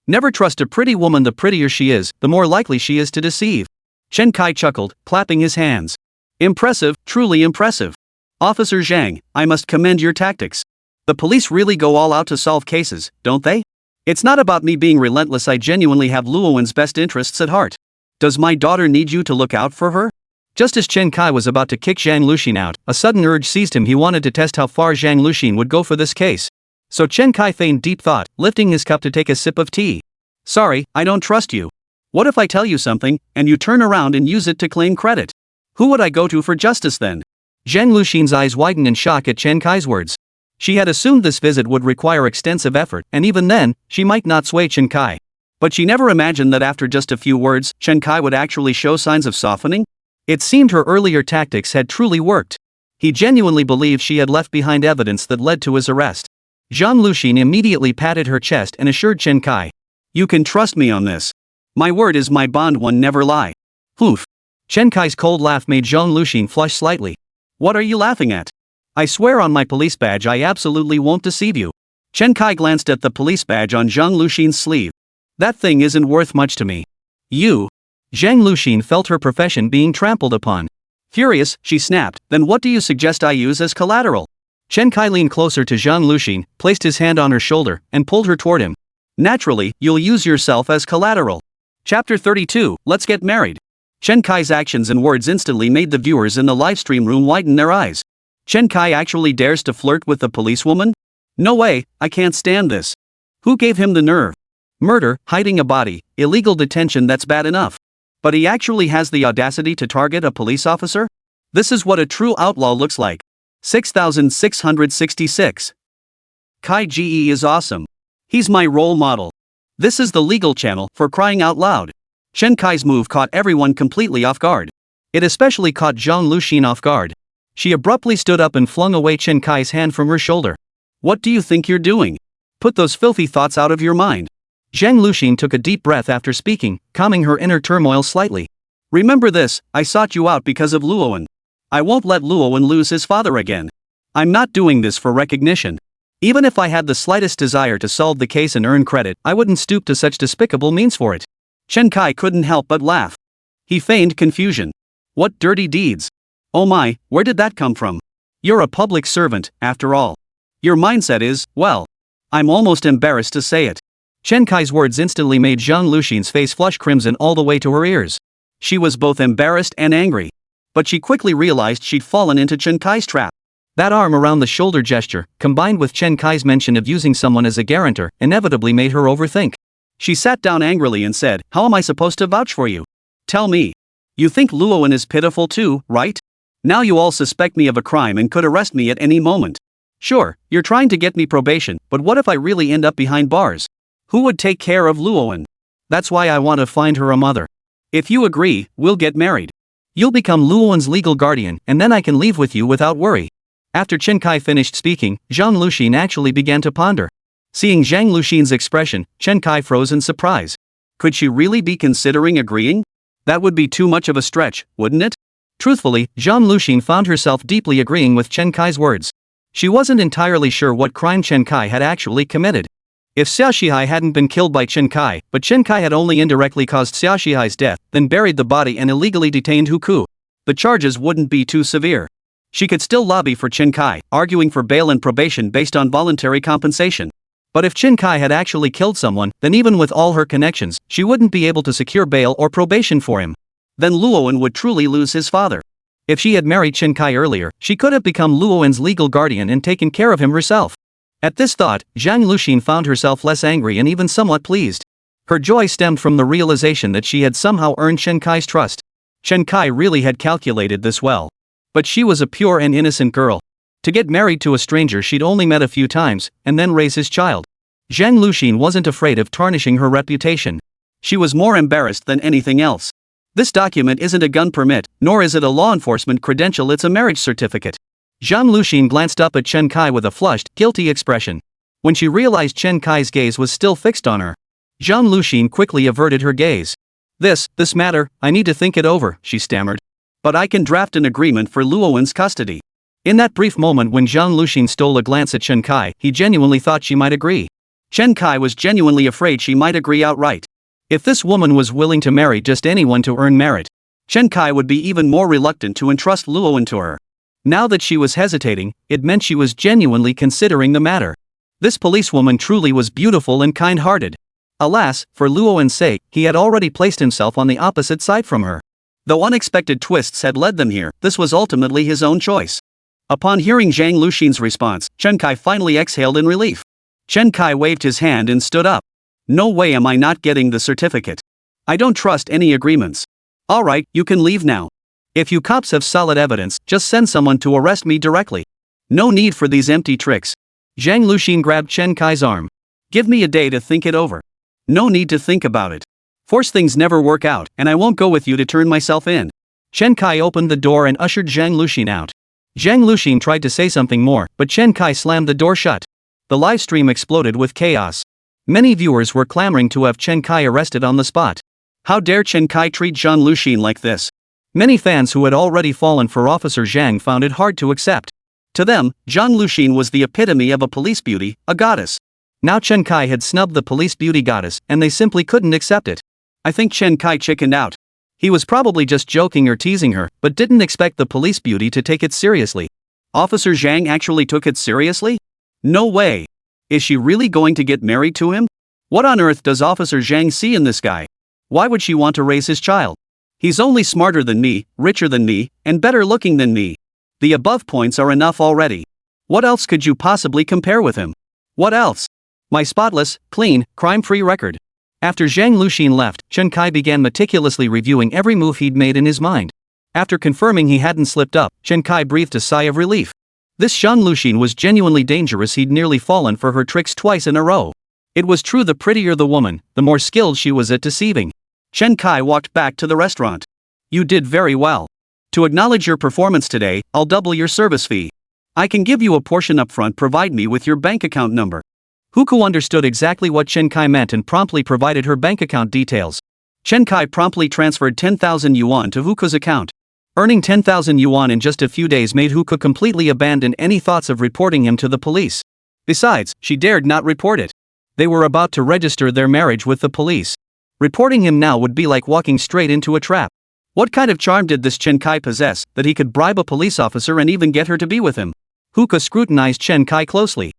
Never trust a pretty woman. The prettier she is, the more likely she is to deceive. Chen Kai chuckled, clapping his hands. Impressive, truly impressive. Officer Zhang, I must commend your tactics. The police really go all out to solve cases, don't they? It's not about me being relentless. I genuinely have Luowen's best interests at heart. Does my daughter need you to look out for her? Just as Chen Kai was about to kick Zhang Luxin out, a sudden urge seized him. He wanted to test how far Zhang Luxin would go for this case. So Chen Kai feigned deep thought, lifting his cup to take a sip of tea. Sorry, I don't trust you. What if I tell you something, and you turn around and use it to claim credit? Who would I go to for justice then? Zhang Luxin's eyes widened in shock at Chen Kai's words. She had assumed this visit would require extensive effort, and even then, she might not sway Chen Kai. But she never imagined that after just a few words, Chen Kai would actually show signs of softening. It seemed her earlier tactics had truly worked. He genuinely believed she had left behind evidence that led to his arrest. Zhang Luxin immediately patted her chest and assured Chen Kai. You can trust me on this. My word is my bond, one never lie. Poof. Chen Kai's cold laugh made Zhang Luxin flush slightly. What are you laughing at? I swear on my police badge I absolutely won't deceive you. Chen Kai glanced at the police badge on Zhang Luxin's sleeve. That thing isn't worth much to me. You? Zhang Luxin felt her profession being trampled upon. Furious, she snapped, then what do you suggest I use as collateral? Chen Kai leaned closer to Zhang Luxin, placed his hand on her shoulder, and pulled her toward him. Naturally, you'll use yourself as collateral. Chapter 32, Let's Get Married. Chen Kai's actions and words instantly made the viewers in the livestream room widen their eyes. Chen Kai actually dares to flirt with the policewoman? No way, I can't stand this. Who gave him the nerve? Murder, hiding a body, illegal detention, that's bad enough. But he actually has the audacity to target a police officer? This is what a true outlaw looks like. 6666. Kai Ge is awesome. He's my role model. This is the legal channel, for crying out loud. Chen Kai's move caught everyone completely off guard. It especially caught Zhang Luxin off guard. She abruptly stood up and flung away Chen Kai's hand from her shoulder. What do you think you're doing? Put those filthy thoughts out of your mind. Zhang Luxin took a deep breath after speaking, calming her inner turmoil slightly. Remember this, I sought you out because of Luowen. I won't let Luowen lose his father again. I'm not doing this for recognition. Even if I had the slightest desire to solve the case and earn credit, I wouldn't stoop to such despicable means for it. Chen Kai couldn't help but laugh. He feigned confusion. What dirty deeds? Oh my, where did that come from? You're a public servant, after all. Your mindset is, well, I'm almost embarrassed to say it. Chen Kai's words instantly made Zhang Luxin's face flush crimson all the way to her ears. She was both embarrassed and angry. But she quickly realized she'd fallen into Chen Kai's trap. That arm around the shoulder gesture, combined with Chen Kai's mention of using someone as a guarantor, inevitably made her overthink. She sat down angrily and said, how am I supposed to vouch for you? Tell me. You think Luowen is pitiful too, right? Now you all suspect me of a crime and could arrest me at any moment. Sure, you're trying to get me probation, but what if I really end up behind bars? Who would take care of Luowen? That's why I want to find her a mother. If you agree, we'll get married. You'll become Luowen's legal guardian, and then I can leave with you without worry. After Chen Kai finished speaking, Zhang Luxin actually began to ponder. Seeing Zhang Luxin's expression, Chen Kai froze in surprise. Could she really be considering agreeing? That would be too much of a stretch, wouldn't it? Truthfully, Zhang Luxin found herself deeply agreeing with Chen Kai's words. She wasn't entirely sure what crime Chen Kai had actually committed. If Xia Shihai hadn't been killed by Chen Kai, but Chen Kai had only indirectly caused Xia Shihai's death, then buried the body and illegally detained Huku, the charges wouldn't be too severe. She could still lobby for Chen Kai, arguing for bail and probation based on voluntary compensation. But if Chen Kai had actually killed someone, then even with all her connections, she wouldn't be able to secure bail or probation for him. Then Luowen would truly lose his father. If she had married Chen Kai earlier, she could have become Luowen's legal guardian and taken care of him herself. At this thought, Zhang Luxin found herself less angry and even somewhat pleased. Her joy stemmed from the realization that she had somehow earned Chen Kai's trust. Chen Kai really had calculated this well. But she was a pure and innocent girl. To get married to a stranger she'd only met a few times, and then raise his child. Zhang Luxin wasn't afraid of tarnishing her reputation. She was more embarrassed than anything else. This document isn't a gun permit, nor is it a law enforcement credential, it's a marriage certificate. Zhang Luxin glanced up at Chen Kai with a flushed, guilty expression. When she realized Chen Kai's gaze was still fixed on her, Zhang Luxin quickly averted her gaze. This matter, I need to think it over, she stammered. But I can draft an agreement for Luowen's custody. In that brief moment when Zhang Luxin stole a glance at Chen Kai, he genuinely thought she might agree. Chen Kai was genuinely afraid she might agree outright. If this woman was willing to marry just anyone to earn merit, Chen Kai would be even more reluctant to entrust Luowen to her. Now that she was hesitating, it meant she was genuinely considering the matter. This policewoman truly was beautiful and kind-hearted. Alas, for Luowen's sake, he had already placed himself on the opposite side from her. Though unexpected twists had led them here, this was ultimately his own choice. Upon hearing Zhang Luxin's response, Chen Kai finally exhaled in relief. Chen Kai waved his hand and stood up. No way am I not getting the certificate. I don't trust any agreements. Alright, you can leave now. If you cops have solid evidence, just send someone to arrest me directly. No need for these empty tricks. Zhang Luxin grabbed Chen Kai's arm. Give me a day to think it over. No need to think about it. Force things never work out, and I won't go with you to turn myself in. Chen Kai opened the door and ushered Zhang Luxin out. Zhang Luxin tried to say something more, but Chen Kai slammed the door shut. The live stream exploded with chaos. Many viewers were clamoring to have Chen Kai arrested on the spot. How dare Chen Kai treat Zhang Luxin like this? Many fans who had already fallen for Officer Zhang found it hard to accept. To them, Zhang Luxin was the epitome of a police beauty, a goddess. Now Chen Kai had snubbed the police beauty goddess, and they simply couldn't accept it. I think Chen Kai chickened out. He was probably just joking or teasing her, but didn't expect the police beauty to take it seriously. Officer Zhang actually took it seriously? No way. Is she really going to get married to him? What on earth does Officer Zhang see in this guy? Why would she want to raise his child? He's only smarter than me, richer than me, and better looking than me. The above points are enough already. What else could you possibly compare with him? What else? My spotless, clean, crime-free record. After Zhang Luxin left, Chen Kai began meticulously reviewing every move he'd made in his mind. After confirming he hadn't slipped up, Chen Kai breathed a sigh of relief. This Zhang Luxin was genuinely dangerous, he'd nearly fallen for her tricks twice in a row. It was true, the prettier the woman, the more skilled she was at deceiving. Chen Kai walked back to the restaurant. You did very well. To acknowledge your performance today, I'll double your service fee. I can give you a portion up front. Provide me with your bank account number. Huko understood exactly what Chen Kai meant and promptly provided her bank account details. Chen Kai promptly transferred 10,000 yuan to Huko's account. Earning 10,000 yuan in just a few days made Huko completely abandon any thoughts of reporting him to the police. Besides, she dared not report it. They were about to register their marriage with the police. Reporting him now would be like walking straight into a trap. What kind of charm did this Chen Kai possess, that he could bribe a police officer and even get her to be with him? Huko scrutinized Chen Kai closely.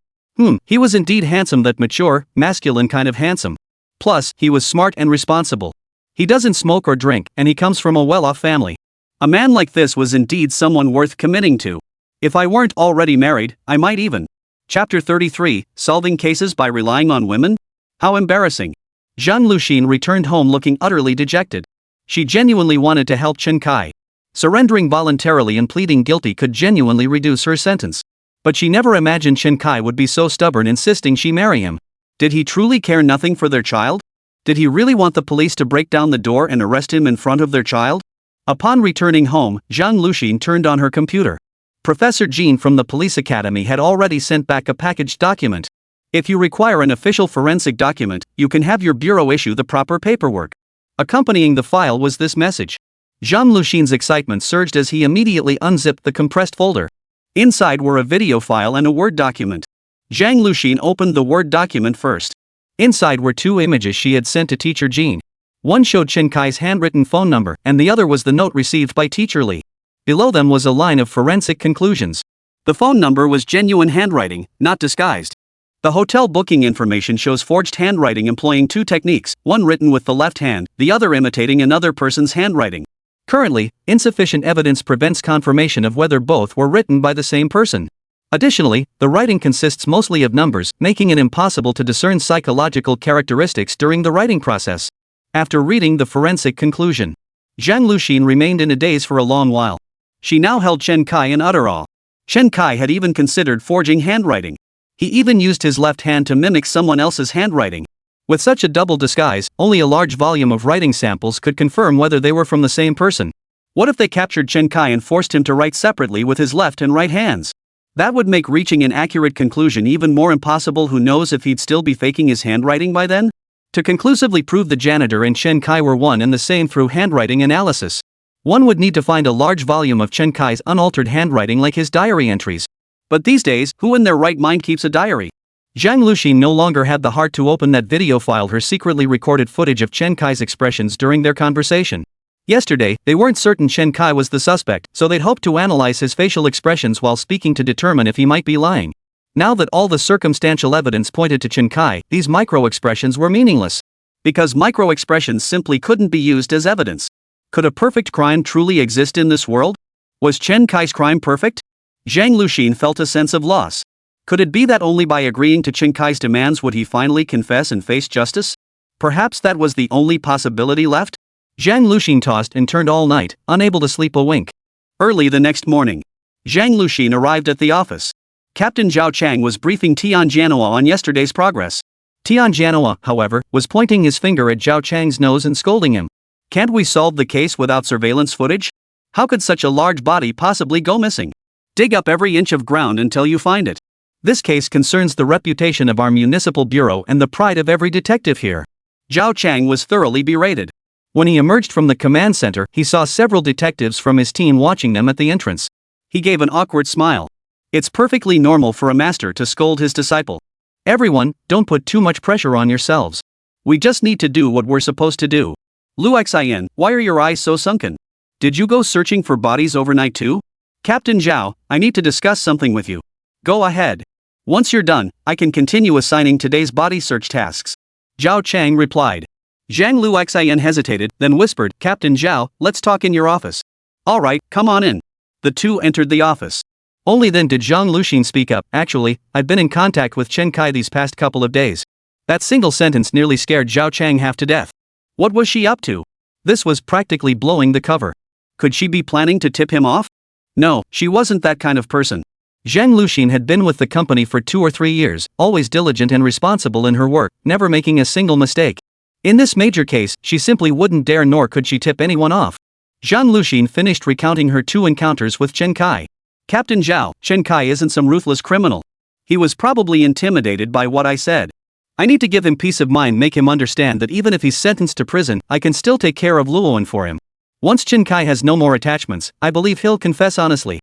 He was indeed handsome, that mature, masculine kind of handsome. Plus, he was smart and responsible. He doesn't smoke or drink, and he comes from a well-off family. A man like this was indeed someone worth committing to. If I weren't already married, I might even. Chapter 33, Solving Cases by Relying on Women? How embarrassing. Zhang Luxin returned home looking utterly dejected. She genuinely wanted to help Chen Kai. Surrendering voluntarily and pleading guilty could genuinely reduce her sentence. But she never imagined Chen Kai would be so stubborn, insisting she marry him. Did he truly care nothing for their child? Did he really want the police to break down the door and arrest him in front of their child? Upon returning home, Zhang Luxin turned on her computer. Professor Jean from the police academy had already sent back a packaged document. If you require an official forensic document, you can have your bureau issue the proper paperwork. Accompanying the file was this message. Zhang Luxin's excitement surged as he immediately unzipped the compressed folder. Inside were a video file and a Word document. Zhang Luxin opened the Word document first. Inside were two images she had sent to teacher Jean. One showed Chen Kai's handwritten phone number, and the other was the note received by teacher Li. Below them was a line of forensic conclusions. The phone number was genuine handwriting, not disguised. The hotel booking information shows forged handwriting employing two techniques, one written with the left hand, the other imitating another person's handwriting. Currently, insufficient evidence prevents confirmation of whether both were written by the same person. Additionally, the writing consists mostly of numbers, making it impossible to discern psychological characteristics during the writing process. After reading the forensic conclusion, Zhang Luxin remained in a daze for a long while. She now held Chen Kai in utter awe. Chen Kai had even considered forging handwriting. He even used his left hand to mimic someone else's handwriting. With such a double disguise, only a large volume of writing samples could confirm whether they were from the same person. What if they captured Chen Kai and forced him to write separately with his left and right hands? That would make reaching an accurate conclusion even more impossible. Who knows if he'd still be faking his handwriting by then? To conclusively prove the janitor and Chen Kai were one and the same through handwriting analysis, one would need to find a large volume of Chen Kai's unaltered handwriting like his diary entries. But these days, who in their right mind keeps a diary? Zhang Luxin no longer had the heart to open that video file, her secretly recorded footage of Chen Kai's expressions during their conversation. Yesterday, they weren't certain Chen Kai was the suspect, so they'd hoped to analyze his facial expressions while speaking to determine if he might be lying. Now that all the circumstantial evidence pointed to Chen Kai, these micro-expressions were meaningless. Because micro-expressions simply couldn't be used as evidence. Could a perfect crime truly exist in this world? Was Chen Kai's crime perfect? Zhang Luxin felt a sense of loss. Could it be that only by agreeing to Chen Kai's demands would he finally confess and face justice? Perhaps that was the only possibility left? Zhang Luxin tossed and turned all night, unable to sleep a wink. Early the next morning, Zhang Luxin arrived at the office. Captain Zhao Chang was briefing Tian Jianhua on yesterday's progress. Tian Jianhua, however, was pointing his finger at Zhao Chang's nose and scolding him. Can't we solve the case without surveillance footage? How could such a large body possibly go missing? Dig up every inch of ground until you find it. This case concerns the reputation of our municipal bureau and the pride of every detective here. Zhao Chang was thoroughly berated. When he emerged from the command center, he saw several detectives from his team watching them at the entrance. He gave an awkward smile. It's perfectly normal for a master to scold his disciple. Everyone, don't put too much pressure on yourselves. We just need to do what we're supposed to do. Lu Xian, why are your eyes so sunken? Did you go searching for bodies overnight too? Captain Zhao, I need to discuss something with you. Go ahead. Once you're done, I can continue assigning today's body search tasks. Zhao Chang replied. Zhang Lu Xian hesitated, then whispered, Captain Zhao, let's talk in your office. Alright, come on in. The two entered the office. Only then did Zhang Luxin speak up. Actually, I've been in contact with Chen Kai these past couple of days. That single sentence nearly scared Zhao Chang half to death. What was she up to? This was practically blowing the cover. Could she be planning to tip him off? No, she wasn't that kind of person. Zhang Luxin had been with the company for 2 or 3 years, always diligent and responsible in her work, never making a single mistake. In this major case, she simply wouldn't dare nor could she tip anyone off. Zhang Luxin finished recounting her 2 encounters with Chen Kai. Captain Zhao, Chen Kai isn't some ruthless criminal. He was probably intimidated by what I said. I need to give him peace of mind, make him understand that even if he's sentenced to prison, I can still take care of Luoan for him. Once Chen Kai has no more attachments, I believe he'll confess honestly.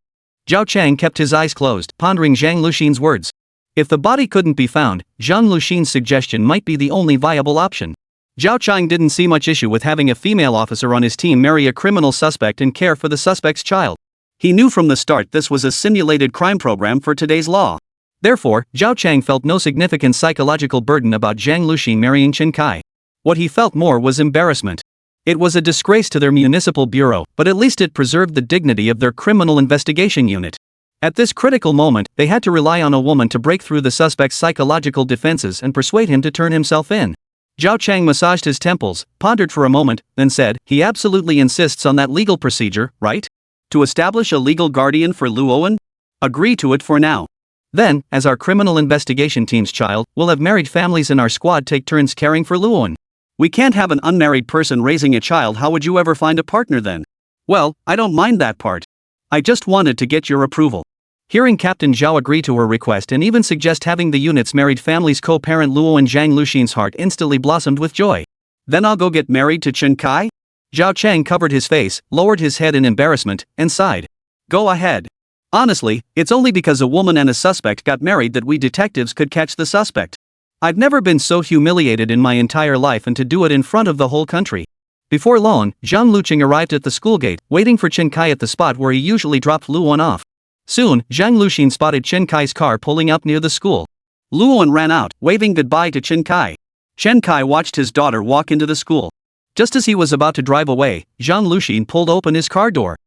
Zhao Chang kept his eyes closed, pondering Zhang Luxin's words. If the body couldn't be found, Zhang Luxin's suggestion might be the only viable option. Zhao Chang didn't see much issue with having a female officer on his team marry a criminal suspect and care for the suspect's child. He knew from the start this was a simulated crime program for today's law. Therefore, Zhao Chang felt no significant psychological burden about Zhang Luxin marrying Chen Kai. What he felt more was embarrassment. It was a disgrace to their municipal bureau, but at least it preserved the dignity of their criminal investigation unit. At this critical moment, they had to rely on a woman to break through the suspect's psychological defenses and persuade him to turn himself in. Zhao Chang massaged his temples, pondered for a moment, then said, he absolutely insists on that legal procedure, right? To establish a legal guardian for Luoan? Agree to it for now. Then, as our criminal investigation team's child, we'll have married families in our squad take turns caring for Luoan. We can't have an unmarried person raising a child. How would you ever find a partner then? Well, I don't mind that part. I just wanted to get your approval. Hearing Captain Zhao agree to her request and even suggest having the unit's married family's co-parent Luoan, Zhang Luxin's heart instantly blossomed with joy. Then I'll go get married to Chen Kai? Zhao Chang covered his face, lowered his head in embarrassment, and sighed. Go ahead. Honestly, it's only because a woman and a suspect got married that we detectives could catch the suspect. I've never been so humiliated in my entire life, and to do it in front of the whole country. Before long, Zhang Luqing arrived at the school gate, waiting for Chen Kai at the spot where he usually dropped Luoan off. Soon, Zhang Luxin spotted Chen Kai's car pulling up near the school. Luoan ran out, waving goodbye to Chen Kai. Chen Kai watched his daughter walk into the school. Just as he was about to drive away, Zhang Luxin pulled open his car door.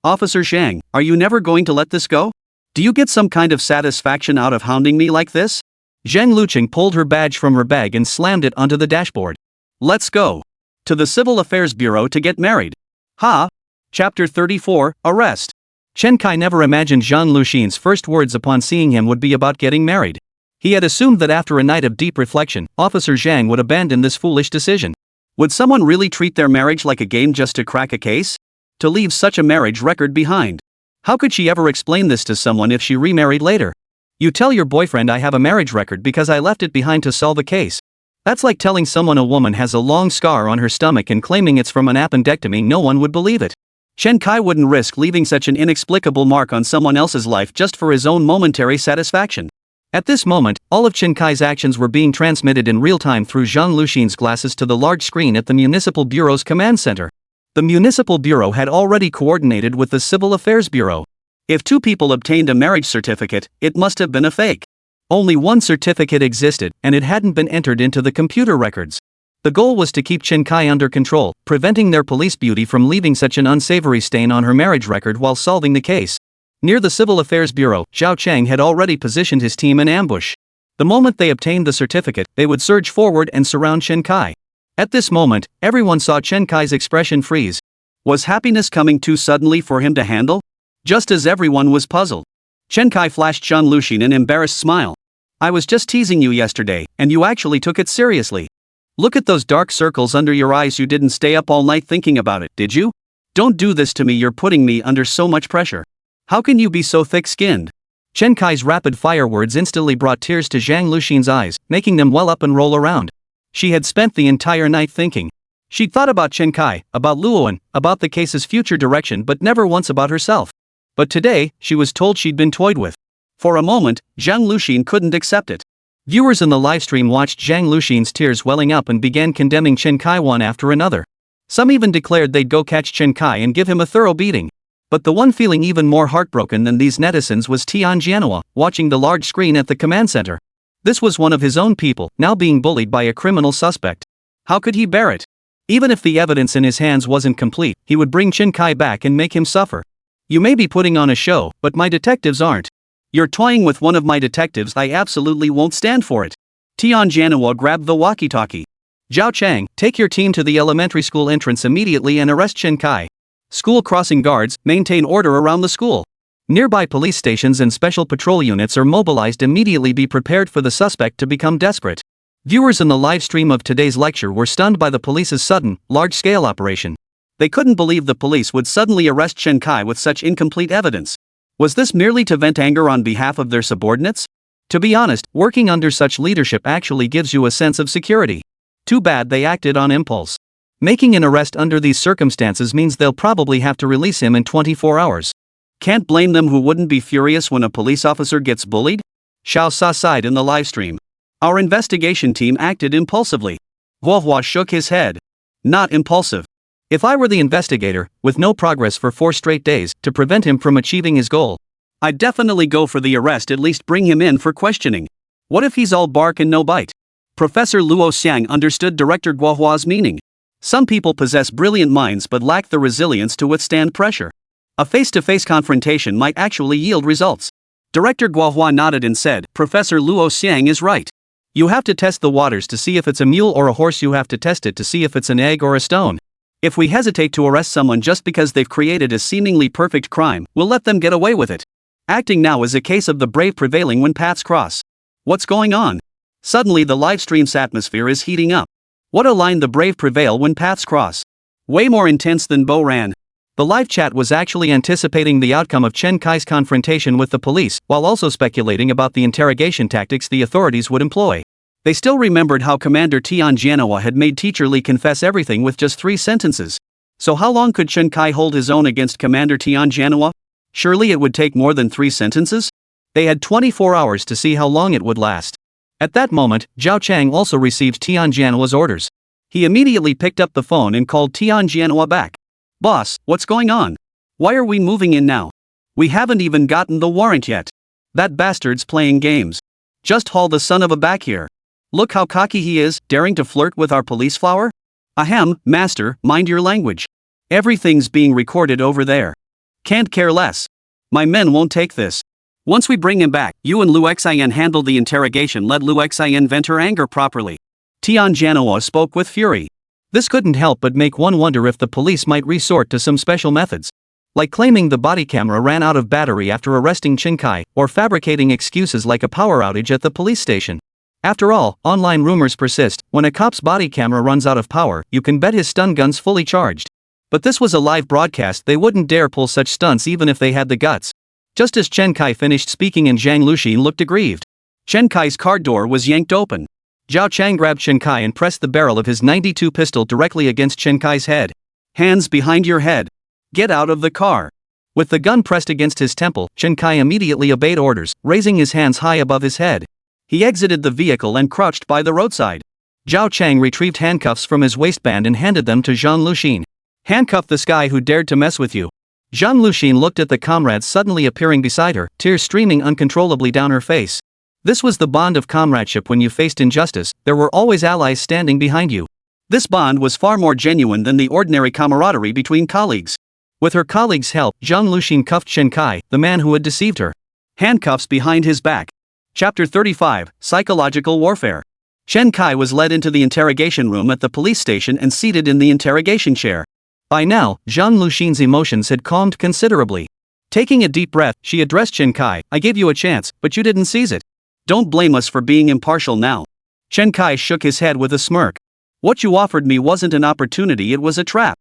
Officer Zhang, are you never going to let this go? Do you get some kind of satisfaction out of hounding me like this? Zhang Luqing pulled her badge from her bag and slammed it onto the dashboard. Let's go. To the Civil Affairs Bureau to get married. Ha! Chapter 34, Arrest. Chen Kai never imagined Zhang Luxin's first words upon seeing him would be about getting married. He had assumed that after a night of deep reflection, Officer Zhang would abandon this foolish decision. Would someone really treat their marriage like a game just to crack a case? To leave such a marriage record behind? How could she ever explain this to someone if she remarried later? You tell your boyfriend I have a marriage record because I left it behind to solve a case. That's like telling someone a woman has a long scar on her stomach and claiming it's from an appendectomy. No one would believe it. Chen Kai wouldn't risk leaving such an inexplicable mark on someone else's life just for his own momentary satisfaction. At this moment, all of Chen Kai's actions were being transmitted in real time through Zhang Luxin's glasses to the large screen at the Municipal Bureau's command center. The Municipal Bureau had already coordinated with the Civil Affairs Bureau. If 2 people obtained a marriage certificate, it must have been a fake. Only one certificate existed, and it hadn't been entered into the computer records. The goal was to keep Chen Kai under control, preventing their police beauty from leaving such an unsavory stain on her marriage record while solving the case. Near the Civil Affairs Bureau, Zhao Chang had already positioned his team in ambush. The moment they obtained the certificate, they would surge forward and surround Chen Kai. At this moment, everyone saw Chen Kai's expression freeze. Was happiness coming too suddenly for him to handle? Just as everyone was puzzled, Chen Kai flashed Zhang Luxin an embarrassed smile. I was just teasing you yesterday, and you actually took it seriously. Look at those dark circles under your eyes. You didn't stay up all night thinking about it, did you? Don't do this to me. You're putting me under so much pressure. How can you be so thick-skinned? Chen Kai's rapid-fire words instantly brought tears to Zhang Luxin's eyes, making them well up and roll around. She had spent the entire night thinking. She'd thought about Chen Kai, about Luoan, about the case's future direction, but never once about herself. But today, she was told she'd been toyed with. For a moment, Zhang Luxin couldn't accept it. Viewers in the livestream watched Zhang Luxin's tears welling up and began condemning Chen Kai one after another. Some even declared they'd go catch Chen Kai and give him a thorough beating. But the one feeling even more heartbroken than these netizens was Tian Jianhua, watching the large screen at the command center. This was one of his own people, now being bullied by a criminal suspect. How could he bear it? Even if the evidence in his hands wasn't complete, he would bring Chen Kai back and make him suffer. You may be putting on a show, but my detectives aren't. You're toying with one of my detectives. I absolutely won't stand for it. Tian Jianhua grabbed the walkie-talkie. Zhao Chang, take your team to the elementary school entrance immediately and arrest Chen Kai. School crossing guards, maintain order around the school. Nearby police stations and special patrol units are mobilized immediately. Be prepared for the suspect to become desperate. Viewers in the live stream of today's lecture were stunned by the police's sudden, large-scale operation. They couldn't believe the police would suddenly arrest Chen Kai with such incomplete evidence. Was this merely to vent anger on behalf of their subordinates? To be honest, working under such leadership actually gives you a sense of security. Too bad they acted on impulse. Making an arrest under these circumstances means they'll probably have to release him in 24 hours. Can't blame them. Who wouldn't be furious when a police officer gets bullied? Xiao Sa sighed in the livestream. Our investigation team acted impulsively. Huohua shook his head. Not impulsive. If I were the investigator, with no progress for 4 straight days, to prevent him from achieving his goal, I'd definitely go for the arrest. At least bring him in for questioning. What if he's all bark and no bite? Professor Luo Xiang understood Director Guohua's meaning. Some people possess brilliant minds but lack the resilience to withstand pressure. A face-to-face confrontation might actually yield results. Director Guohua nodded and said, Professor Luo Xiang is right. You have to test the waters to see if it's a mule or a horse. You have to test it to see if it's an egg or a stone. If we hesitate to arrest someone just because they've created a seemingly perfect crime, we'll let them get away with it. Acting now is a case of the brave prevailing when paths cross. What's going on? Suddenly the livestream's atmosphere is heating up. What a line, the brave prevail when paths cross. Way more intense than Bo Ran. The live chat was actually anticipating the outcome of Chen Kai's confrontation with the police, while also speculating about the interrogation tactics the authorities would employ. They still remembered how Commander Tian Jianhua had made Teacher Li confess everything with just 3 sentences. So how long could Chen Kai hold his own against Commander Tian Jianhua? Surely it would take more than 3 sentences? They had 24 hours to see how long it would last. At that moment, Zhao Chang also received Tian Jianhua's orders. He immediately picked up the phone and called Tian Jianhua back. Boss, what's going on? Why are we moving in now? We haven't even gotten the warrant yet. That bastard's playing games. Just haul the son of a back here. Look how cocky he is, daring to flirt with our police flower? Ahem, master, mind your language. Everything's being recorded over there. Can't care less. My men won't take this. Once we bring him back, you and Lu Xian handle the interrogation. Let Lu Xian vent her anger properly. Tian Jianhua spoke with fury. This couldn't help but make one wonder if the police might resort to some special methods. Like claiming the body camera ran out of battery after arresting Chen Kai, or fabricating excuses like a power outage at the police station. After all, online rumors persist. When a cop's body camera runs out of power, you can bet his stun gun's fully charged. But this was a live broadcast. They wouldn't dare pull such stunts even if they had the guts. Just as Chen Kai finished speaking and Zhang Luxin looked aggrieved. Chen Kai's car door was yanked open. Zhao Chang grabbed Chen Kai and pressed the barrel of his 92 pistol directly against Chen Kai's head. Hands behind your head. Get out of the car. With the gun pressed against his temple, Chen Kai immediately obeyed orders, raising his hands high above his head. He exited the vehicle and crouched by the roadside. Zhao Chang retrieved handcuffs from his waistband and handed them to Zhang Luxin. Handcuff this guy who dared to mess with you. Zhang Luxin looked at the comrades suddenly appearing beside her, tears streaming uncontrollably down her face. This was the bond of comradeship. When you faced injustice, there were always allies standing behind you. This bond was far more genuine than the ordinary camaraderie between colleagues. With her colleagues' help, Zhang Luxin cuffed Chen Kai, the man who had deceived her. Handcuffs behind his back. Chapter 35, Psychological Warfare. Chen Kai was led into the interrogation room at the police station and seated in the interrogation chair. By now, Zhang Luxin's emotions had calmed considerably. Taking a deep breath, she addressed Chen Kai. I gave you a chance, but you didn't seize it. Don't blame us for being impartial now. Chen Kai shook his head with a smirk. What you offered me wasn't an opportunity, it was a trap.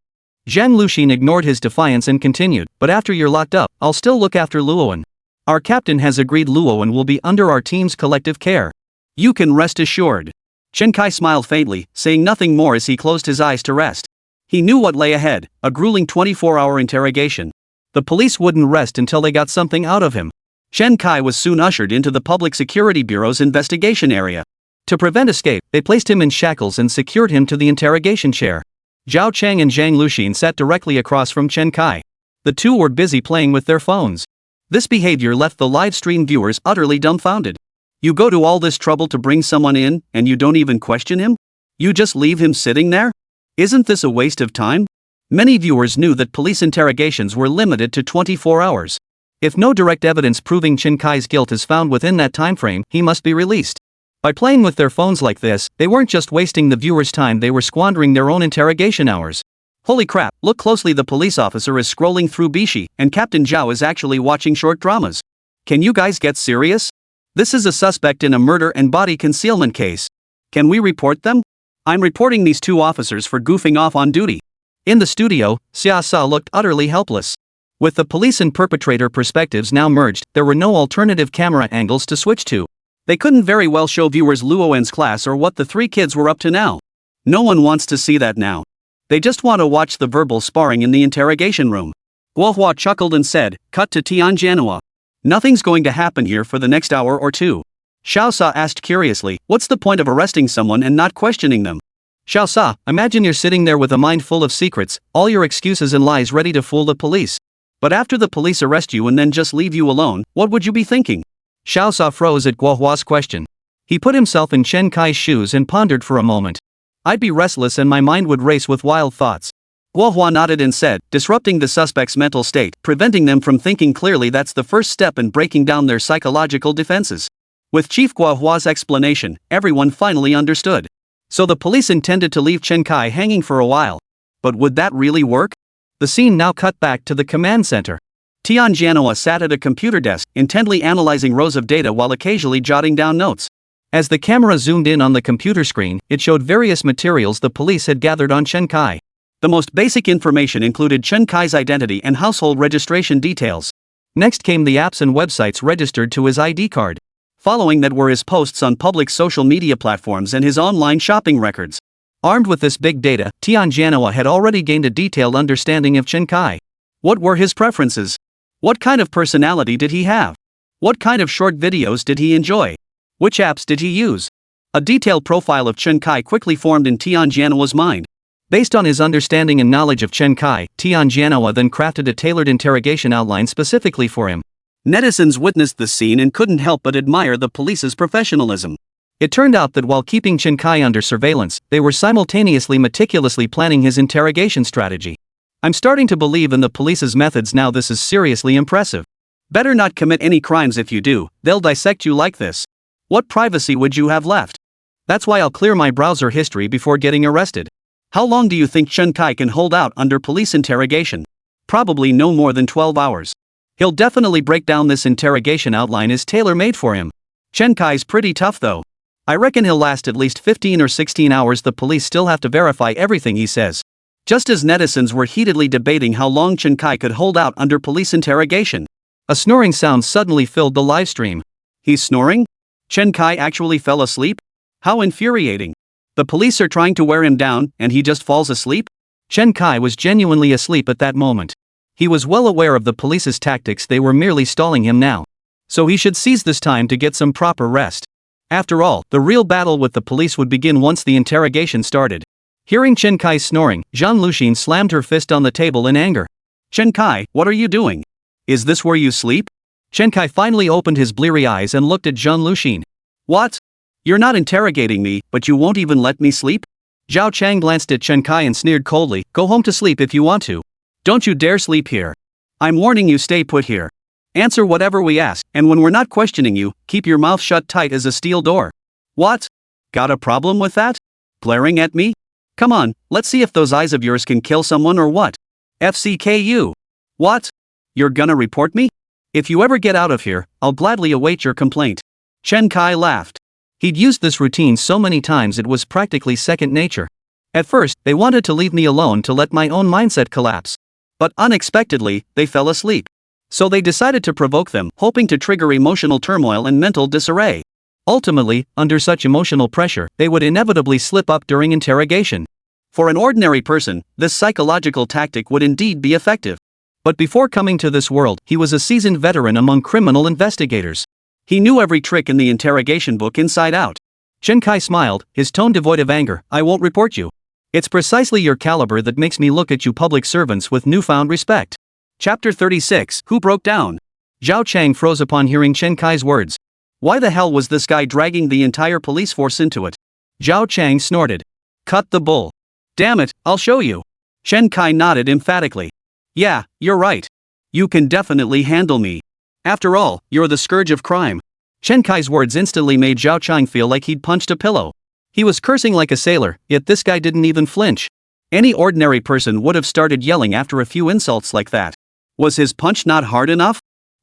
Zhang Luxin ignored his defiance and continued, but after you're locked up, I'll still look after Luowen. Our captain has agreed Luowen will be under our team's collective care. You can rest assured. Chen Kai smiled faintly, saying nothing more as he closed his eyes to rest. He knew what lay ahead, a grueling 24-hour interrogation. The police wouldn't rest until they got something out of him. Chen Kai was soon ushered into the Public Security Bureau's investigation area. To prevent escape, they placed him in shackles and secured him to the interrogation chair. Zhao Chang and Zhang Luxin sat directly across from Chen Kai. The two were busy playing with their phones. This behavior left the live stream viewers utterly dumbfounded. You go to all this trouble to bring someone in, and you don't even question him? You just leave him sitting there? Isn't this a waste of time? Many viewers knew that police interrogations were limited to 24 hours. If no direct evidence proving Chen Kai's guilt is found within that time frame, he must be released. By playing with their phones like this, they weren't just wasting the viewers' time, they were squandering their own interrogation hours. Holy crap, look closely, the police officer is scrolling through Bishi, and Captain Zhao is actually watching short dramas. Can you guys get serious? This is a suspect in a murder and body concealment case. Can we report them? I'm reporting these two officers for goofing off on duty. In the studio, Xia Sa looked utterly helpless. With the police and perpetrator perspectives now merged, there were no alternative camera angles to switch to. They couldn't very well show viewers Luowen's class or what the three kids were up to now. No one wants to see that now. They just want to watch the verbal sparring in the interrogation room. Guohua chuckled and said, "Cut to Tianjanhua. Nothing's going to happen here for the next hour or two." Xiao Sa asked curiously, "What's the point of arresting someone and not questioning them?" Xiao Sa, imagine you're sitting there with a mind full of secrets, all your excuses and lies ready to fool the police. But after the police arrest you and then just leave you alone, what would you be thinking? Xiao Sa froze at Guohua's question. He put himself in Chen Kai's shoes and pondered for a moment. I'd be restless and my mind would race with wild thoughts. Guohua nodded and said, disrupting the suspect's mental state, preventing them from thinking clearly, that's the first step in breaking down their psychological defenses. With Chief Guohua's explanation, everyone finally understood. So the police intended to leave Chen Kai hanging for a while. But would that really work? The scene now cut back to the command center. Tianjanhua sat at a computer desk, intently analyzing rows of data while occasionally jotting down notes. As the camera zoomed in on the computer screen, it showed various materials the police had gathered on Chen Kai. The most basic information included Chen Kai's identity and household registration details. Next came the apps and websites registered to his ID card. Following that were his posts on public social media platforms and his online shopping records. Armed with this big data, Tianjanhua had already gained a detailed understanding of Chen Kai. What were his preferences? What kind of personality did he have? What kind of short videos did he enjoy? Which apps did he use? A detailed profile of Chen Kai quickly formed in Tianjanhua's mind. Based on his understanding and knowledge of Chen Kai, Tianjanhua then crafted a tailored interrogation outline specifically for him. Netizens witnessed the scene and couldn't help but admire the police's professionalism. It turned out that while keeping Chen Kai under surveillance, they were simultaneously meticulously planning his interrogation strategy. I'm starting to believe in the police's methods now. This is seriously impressive. Better not commit any crimes. If you do, they'll dissect you like this. What privacy would you have left? That's why I'll clear my browser history before getting arrested. How long do you think Chen Kai can hold out under police interrogation? Probably no more than 12 hours. He'll definitely break down. This interrogation outline is tailor-made for him. Chen Kai's pretty tough though. I reckon he'll last at least 15 or 16 hours. The police still have to verify everything he says. Just as netizens were heatedly debating how long Chen Kai could hold out under police interrogation, a snoring sound suddenly filled the live stream. He's snoring? Chen Kai actually fell asleep? How infuriating. The police are trying to wear him down, and he just falls asleep? Chen Kai was genuinely asleep at that moment. He was well aware of the police's tactics. They were merely stalling him now. So he should seize this time to get some proper rest. After all, the real battle with the police would begin once the interrogation started. Hearing Chen Kai's snoring, Zhang Luxin slammed her fist on the table in anger. Chen Kai, what are you doing? Is this where you sleep? Chen Kai finally opened his bleary eyes and looked at Zhang Luxin. What? You're not interrogating me, but you won't even let me sleep? Zhao Chang glanced at Chen Kai and sneered coldly, go home to sleep if you want to. Don't you dare sleep here. I'm warning you, stay put here. Answer whatever we ask, and when we're not questioning you, keep your mouth shut tight as a steel door. What? Got a problem with that? Glaring at me? Come on, let's see if those eyes of yours can kill someone or what. FCKU. What? You're gonna report me? If you ever get out of here, I'll gladly await your complaint. Chen Kai laughed. He'd used this routine so many times it was practically second nature. At first, they wanted to leave me alone to let my own mindset collapse. But unexpectedly, they fell asleep. So they decided to provoke them, hoping to trigger emotional turmoil and mental disarray. Ultimately, under such emotional pressure, they would inevitably slip up during interrogation. For an ordinary person, this psychological tactic would indeed be effective. But before coming to this world, he was a seasoned veteran among criminal investigators. He knew every trick in the interrogation book inside out. Chen Kai smiled, his tone devoid of anger. I won't report you. It's precisely your caliber that makes me look at you public servants with newfound respect. Chapter 36, Who Broke Down? Zhao Chang froze upon hearing Chen Kai's words. Why the hell was this guy dragging the entire police force into it? Zhao Chang snorted. Cut the bull. Damn it, I'll show you. Chen Kai nodded emphatically. Yeah, you're right. You can definitely handle me. After all, you're the scourge of crime. Chen Kai's words instantly made Zhao Chang feel like he'd punched a pillow. He was cursing like a sailor, yet this guy didn't even flinch. Any ordinary person would have started yelling after a few insults like that. Was his punch not hard enough?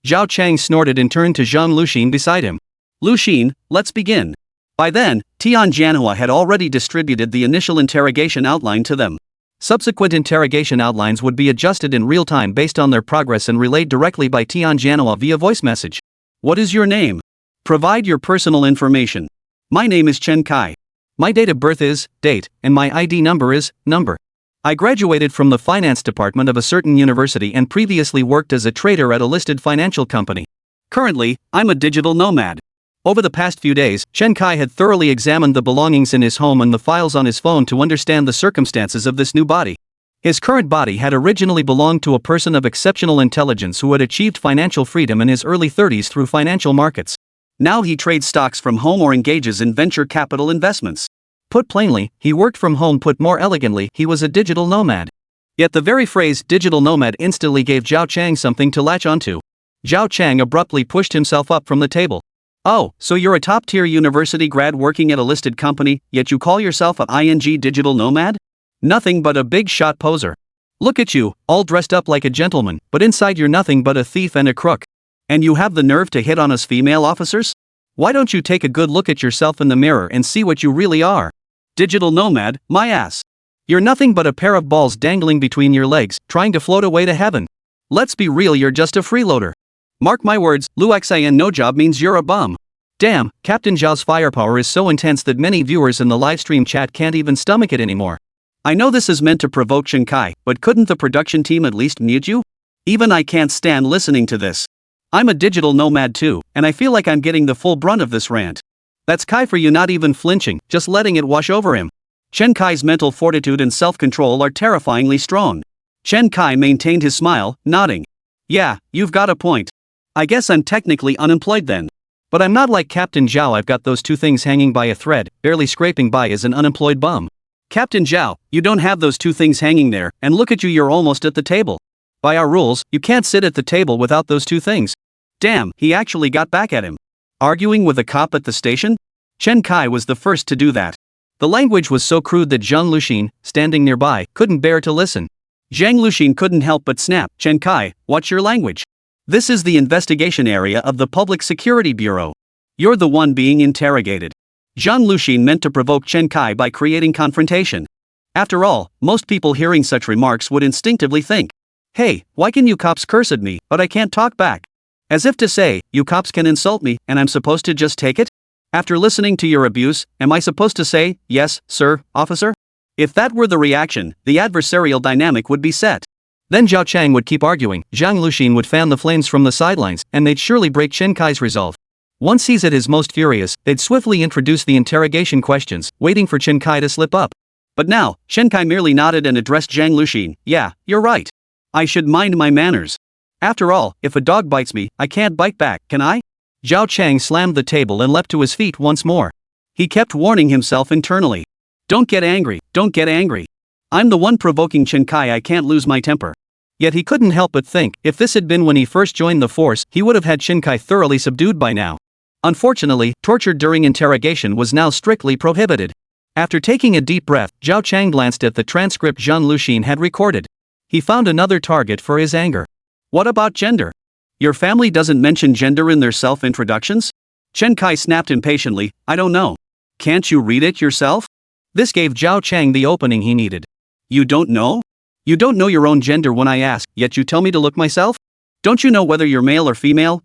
Zhao Chang snorted and turned to Zhang Luxin beside him. Luxin, let's begin. By then, Tian Jianhua had already distributed the initial interrogation outline to them. Subsequent interrogation outlines would be adjusted in real time based on their progress and relayed directly by Tian Jianhua via voice message. What is your name? Provide your personal information. My name is Chen Kai. My date of birth is, date, and my ID number is, number. I graduated from the finance department of a certain university and previously worked as a trader at a listed financial company. Currently, I'm a digital nomad. Over the past few days, Chen Kai had thoroughly examined the belongings in his home and the files on his phone to understand the circumstances of this new body. His current body had originally belonged to a person of exceptional intelligence who had achieved financial freedom in his early 30s through financial markets. Now he trades stocks from home or engages in venture capital investments. Put plainly, he worked from home. Put more elegantly, he was a digital nomad. Yet the very phrase digital nomad instantly gave Zhao Chang something to latch onto. Zhao Chang abruptly pushed himself up from the table. Oh, so you're a top-tier university grad working at a listed company, yet you call yourself a digital nomad? Nothing but a big shot poser. Look at you, all dressed up like a gentleman, but inside you're nothing but a thief and a crook. And you have the nerve to hit on us female officers? Why don't you take a good look at yourself in the mirror and see what you really are? Digital nomad, my ass. You're nothing but a pair of balls dangling between your legs, trying to float away to heaven. Let's be real, you're just a freeloader. Mark my words, Luxian no job means you're a bum. Damn, Captain Zhao's firepower is so intense that many viewers in the livestream chat can't even stomach it anymore. I know this is meant to provoke Chen Kai, but couldn't the production team at least mute you? Even I can't stand listening to this. I'm a digital nomad too, and I feel like I'm getting the full brunt of this rant. That's Kai for you, not even flinching, just letting it wash over him. Chen Kai's mental fortitude and self-control are terrifyingly strong. Chen Kai maintained his smile, nodding. Yeah, you've got a point. I guess I'm technically unemployed then. But I'm not like Captain Zhao. I've got those two things hanging by a thread, barely scraping by as an unemployed bum. Captain Zhao, you don't have those two things hanging there, and look at you, you're almost at the table. By our rules, you can't sit at the table without those two things. Damn, he actually got back at him. Arguing with a cop at the station? Chen Kai was the first to do that. The language was so crude that Zhang Luxin, standing nearby, couldn't bear to listen. Zhang Luxin couldn't help but snap, Chen Kai, watch your language. This is the investigation area of the Public Security Bureau. You're the one being interrogated. Zhang Luxin meant to provoke Chen Kai by creating confrontation. After all, most people hearing such remarks would instinctively think, hey, why can you cops curse at me, but I can't talk back? As if to say, you cops can insult me, and I'm supposed to just take it? After listening to your abuse, am I supposed to say, yes, sir, officer? If that were the reaction, the adversarial dynamic would be set. Then Zhao Chang would keep arguing, Zhang Luxin would fan the flames from the sidelines, and they'd surely break Chen Kai's resolve. Once he's at his most furious, they'd swiftly introduce the interrogation questions, waiting for Chen Kai to slip up. But now, Chen Kai merely nodded and addressed Zhang Luxin. Yeah, you're right. I should mind my manners. After all, if a dog bites me, I can't bite back, can I? Zhao Chang slammed the table and leapt to his feet once more. He kept warning himself internally. Don't get angry, don't get angry. I'm the one provoking Chen Kai, I can't lose my temper. Yet he couldn't help but think, if this had been when he first joined the force, he would have had Chen Kai thoroughly subdued by now. Unfortunately, torture during interrogation was now strictly prohibited. After taking a deep breath, Zhao Chang glanced at the transcript Zhang Luxin had recorded. He found another target for his anger. What about gender? Your family doesn't mention gender in their self-introductions? Chen Kai snapped impatiently, I don't know. Can't you read it yourself? This gave Zhao Chang the opening he needed. You don't know? You don't know your own gender when I ask, yet you tell me to look myself? Don't you know whether you're male or female?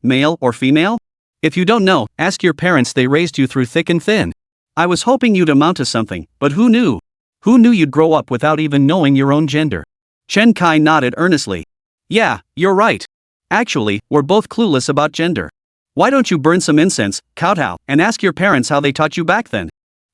If you don't know, ask your parents, they raised you through thick and thin. I was hoping you'd amount to something, but who knew? Who knew you'd grow up without even knowing your own gender? Chen Kai nodded earnestly. Yeah, you're right. Actually, we're both clueless about gender. Why don't you burn some incense, kowtow, and ask your parents how they taught you back then?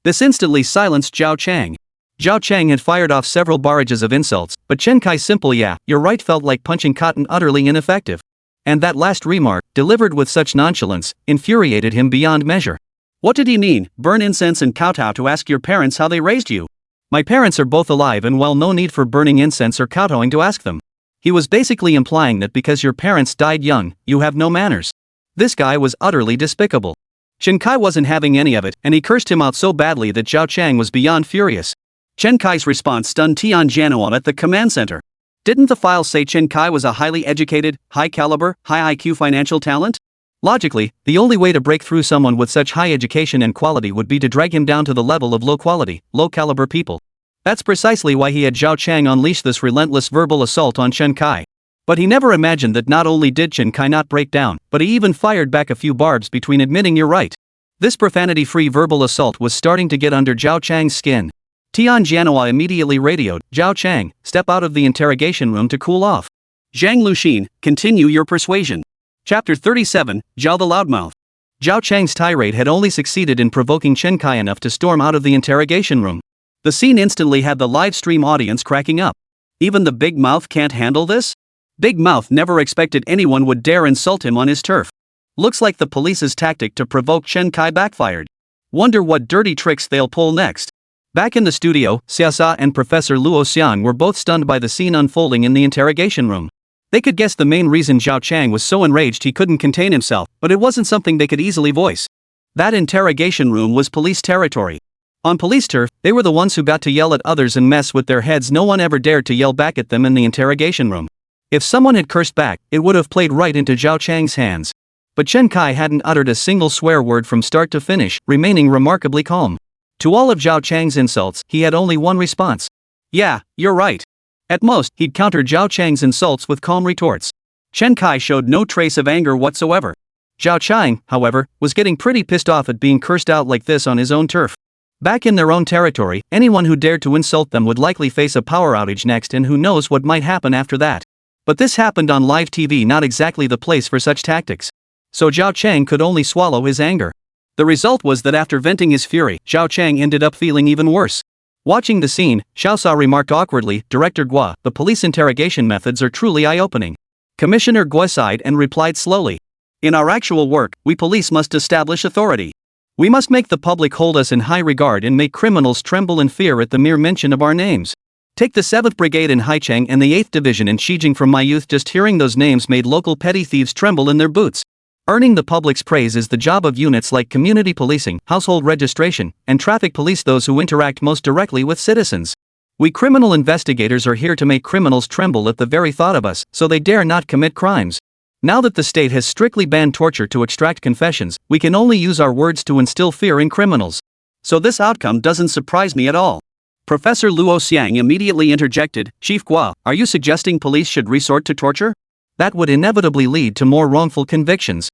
This instantly silenced Zhao Chang. Zhao Chang had fired off several barrages of insults, but Chen Kai's simple yeah, you're right felt like punching cotton, utterly ineffective. And that last remark, delivered with such nonchalance, infuriated him beyond measure. What did he mean, burn incense and kowtow to ask your parents how they raised you? My parents are both alive and well, no need for burning incense or kowtowing to ask them. He was basically implying that because your parents died young, you have no manners. This guy was utterly despicable. Chen Kai wasn't having any of it, and he cursed him out so badly that Zhao Chang was beyond furious. Chen Kai's response stunned Tian Jianhua at the command center. Didn't the file say Chen Kai was a highly educated, high-caliber, high IQ financial talent? Logically, the only way to break through someone with such high education and quality would be to drag him down to the level of low-quality, low-caliber people. That's precisely why he had Zhao Chang unleash this relentless verbal assault on Chen Kai. But he never imagined that not only did Chen Kai not break down, but he even fired back a few barbs between admitting you're right. This profanity-free verbal assault was starting to get under Zhao Chang's skin. Tian Jianhua immediately radioed, Zhao Chang, step out of the interrogation room to cool off. Zhang Luxin, continue your persuasion. Chapter 37, Zhao the Loudmouth. Zhao Chang's tirade had only succeeded in provoking Chen Kai enough to storm out of the interrogation room. The scene instantly had the live stream audience cracking up. Even the big mouth can't handle this? Big Mouth never expected anyone would dare insult him on his turf. Looks like the police's tactic to provoke Chen Kai backfired. Wonder what dirty tricks they'll pull next. Back in the studio, Xiaosa and Professor Luo Xiang were both stunned by the scene unfolding in the interrogation room. They could guess the main reason Zhao Chang was so enraged he couldn't contain himself, but it wasn't something they could easily voice. That interrogation room was police territory. On police turf, they were the ones who got to yell at others and mess with their heads. No one ever dared to yell back at them in the interrogation room. If someone had cursed back, it would have played right into Zhao Chang's hands. But Chen Kai hadn't uttered a single swear word from start to finish, remaining remarkably calm. To all of Zhao Chang's insults, he had only one response. Yeah, you're right. At most, he'd counter Zhao Chang's insults with calm retorts. Chen Kai showed no trace of anger whatsoever. Zhao Chang, however, was getting pretty pissed off at being cursed out like this on his own turf. Back in their own territory, anyone who dared to insult them would likely face a power outage next, and who knows what might happen after that. But this happened on live TV, not exactly the place for such tactics. So Zhao Chang could only swallow his anger. The result was that after venting his fury, Zhao Chang ended up feeling even worse. Watching the scene, Xiaosa remarked awkwardly, Director Guo, the police interrogation methods are truly eye-opening. Commissioner Guo sighed and replied slowly. In our actual work, we police must establish authority. We must make the public hold us in high regard and make criminals tremble in fear at the mere mention of our names. Take the 7th Brigade in Haicheng and the 8th Division in Xijing. From my youth, just hearing those names made local petty thieves tremble in their boots. Earning the public's praise is the job of units like community policing, household registration, and traffic police, those who interact most directly with citizens. We criminal investigators are here to make criminals tremble at the very thought of us, so they dare not commit crimes. Now that the state has strictly banned torture to extract confessions, we can only use our words to instill fear in criminals. So this outcome doesn't surprise me at all. Professor Luo Xiang immediately interjected, Chief Guo, are you suggesting police should resort to torture? That would inevitably lead to more wrongful convictions.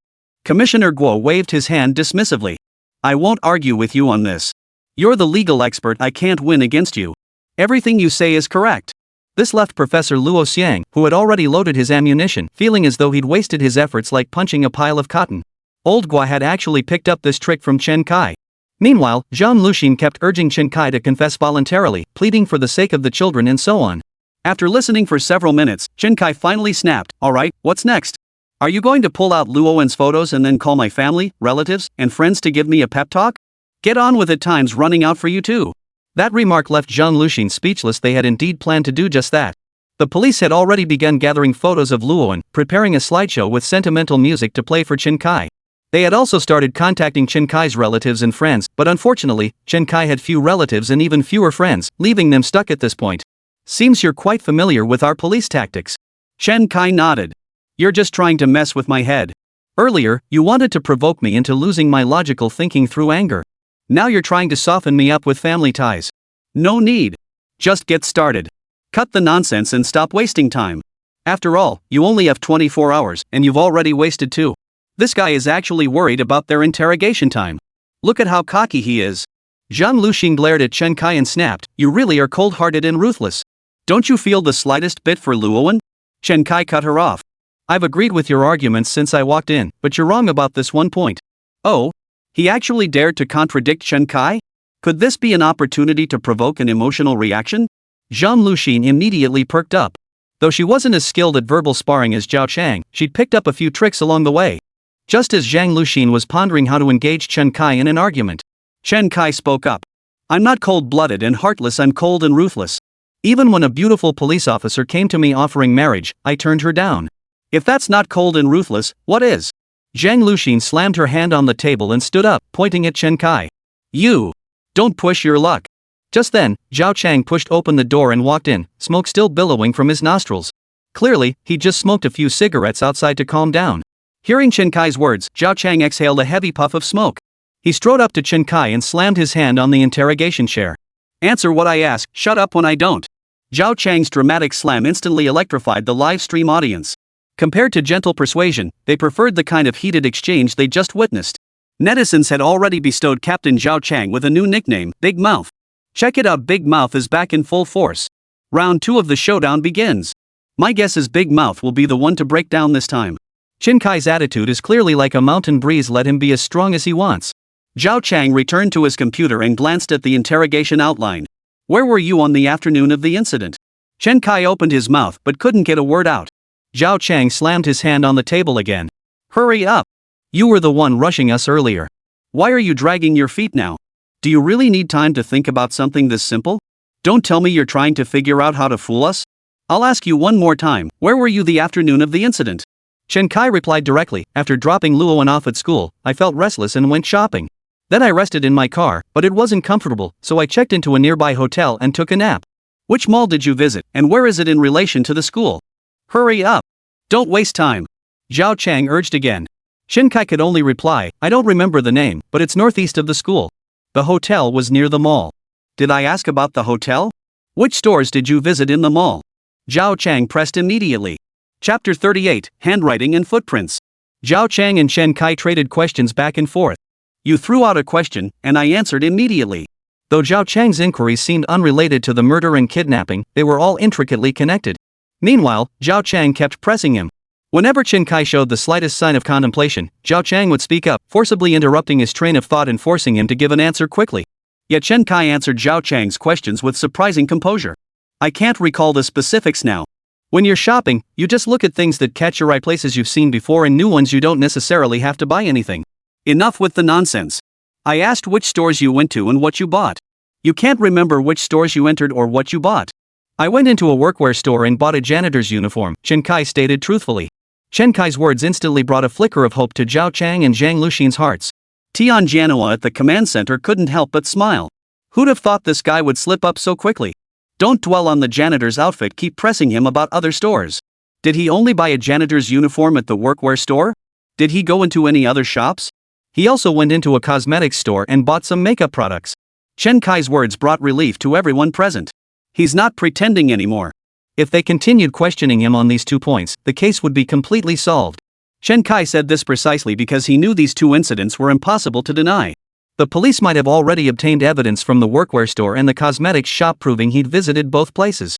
Commissioner Guo waved his hand dismissively. I won't argue with you on this. You're the legal expert, I can't win against you. Everything you say is correct. This left Professor Luo Xiang, who had already loaded his ammunition, feeling as though he'd wasted his efforts like punching a pile of cotton. Old Guo had actually picked up this trick from Chen Kai. Meanwhile, Zhang Luxin kept urging Chen Kai to confess voluntarily, pleading for the sake of the children and so on. After listening for several minutes, Chen Kai finally snapped, alright, what's next? Are you going to pull out Luowen's photos and then call my family, relatives, and friends to give me a pep talk? Get on with it, time's running out for you too. That remark left Zhang Luxin speechless. They had indeed planned to do just that. The police had already begun gathering photos of Luowen, preparing a slideshow with sentimental music to play for Chen Kai. They had also started contacting Chen Kai's relatives and friends, but unfortunately, Chen Kai had few relatives and even fewer friends, leaving them stuck at this point. Seems you're quite familiar with our police tactics. Chen Kai nodded. You're just trying to mess with my head. Earlier, you wanted to provoke me into losing my logical thinking through anger. Now you're trying to soften me up with family ties. No need. Just get started. Cut the nonsense and stop wasting time. After all, you only have 24 hours, and you've already wasted 2. This guy is actually worried about their interrogation time. Look at how cocky he is. Zhang Luxin glared at Chen Kai and snapped, you really are cold-hearted and ruthless. Don't you feel the slightest bit for Luowen? Chen Kai cut her off. I've agreed with your arguments since I walked in, but you're wrong about this one point. Oh? He actually dared to contradict Chen Kai? Could this be an opportunity to provoke an emotional reaction? Zhang Luxin immediately perked up. Though she wasn't as skilled at verbal sparring as Zhao Chang, she'd picked up a few tricks along the way. Just as Zhang Luxin was pondering how to engage Chen Kai in an argument, Chen Kai spoke up. I'm not cold-blooded and heartless, I'm cold and ruthless. Even when a beautiful police officer came to me offering marriage, I turned her down. If that's not cold and ruthless, what is? Zhang Luxin slammed her hand on the table and stood up, pointing at Chen Kai. You! Don't push your luck. Just then, Zhao Chang pushed open the door and walked in, smoke still billowing from his nostrils. Clearly, he'd just smoked a few cigarettes outside to calm down. Hearing Chen Kai's words, Zhao Chang exhaled a heavy puff of smoke. He strode up to Chen Kai and slammed his hand on the interrogation chair. "Answer what I ask, shut up when I don't." Zhao Chang's dramatic slam instantly electrified the live stream audience. Compared to gentle persuasion, they preferred the kind of heated exchange they just witnessed. Netizens had already bestowed Captain Zhao Chang with a new nickname, Big Mouth. Check it out, Big Mouth is back in full force. Round 2 of the showdown begins. My guess is Big Mouth will be the one to break down this time. Chen Kai's attitude is clearly like a mountain breeze, let him be as strong as he wants. Zhao Chang returned to his computer and glanced at the interrogation outline. Where were you on the afternoon of the incident? Chen Kai opened his mouth but couldn't get a word out. Zhao Chang slammed his hand on the table again. Hurry up! You were the one rushing us earlier. Why are you dragging your feet now? Do you really need time to think about something this simple? Don't tell me you're trying to figure out how to fool us. I'll ask you one more time, where were you the afternoon of the incident? Chen Kai replied directly, after dropping Luoan off at school, I felt restless and went shopping. Then I rested in my car, but it wasn't comfortable, so I checked into a nearby hotel and took a nap. Which mall did you visit, and where is it in relation to the school? Hurry up! Don't waste time! Zhao Chang urged again. Chen Kai could only reply, I don't remember the name, but it's northeast of the school. The hotel was near the mall. Did I ask about the hotel? Which stores did you visit in the mall? Zhao Chang pressed immediately. Chapter 38, Handwriting and Footprints. Zhao Chang and Chen Kai traded questions back and forth. You threw out a question, and I answered immediately. Though Zhao Chang's inquiries seemed unrelated to the murder and kidnapping, they were all intricately connected. Meanwhile, Zhao Chang kept pressing him. Whenever Chen Kai showed the slightest sign of contemplation, Zhao Chang would speak up, forcibly interrupting his train of thought and forcing him to give an answer quickly. Yet Chen Kai answered Zhao Chang's questions with surprising composure. I can't recall the specifics now. When you're shopping, you just look at things that catch your eye, places you've seen before and new ones you don't necessarily have to buy anything. Enough with the nonsense. I asked which stores you went to and what you bought. You can't remember which stores you entered or what you bought. I went into a workwear store and bought a janitor's uniform, Chen Kai stated truthfully. Chen Kai's words instantly brought a flicker of hope to Zhao Chang and Zhang Luxin's hearts. Tian Jianhua at the command center couldn't help but smile. Who'd have thought this guy would slip up so quickly? Don't dwell on the janitor's outfit, keep pressing him about other stores. Did he only buy a janitor's uniform at the workwear store? Did he go into any other shops? He also went into a cosmetics store and bought some makeup products. Chen Kai's words brought relief to everyone present. He's not pretending anymore. If they continued questioning him on these 2 points, the case would be completely solved. Chen Kai said this precisely because he knew these 2 incidents were impossible to deny. The police might have already obtained evidence from the workwear store and the cosmetics shop proving he'd visited both places.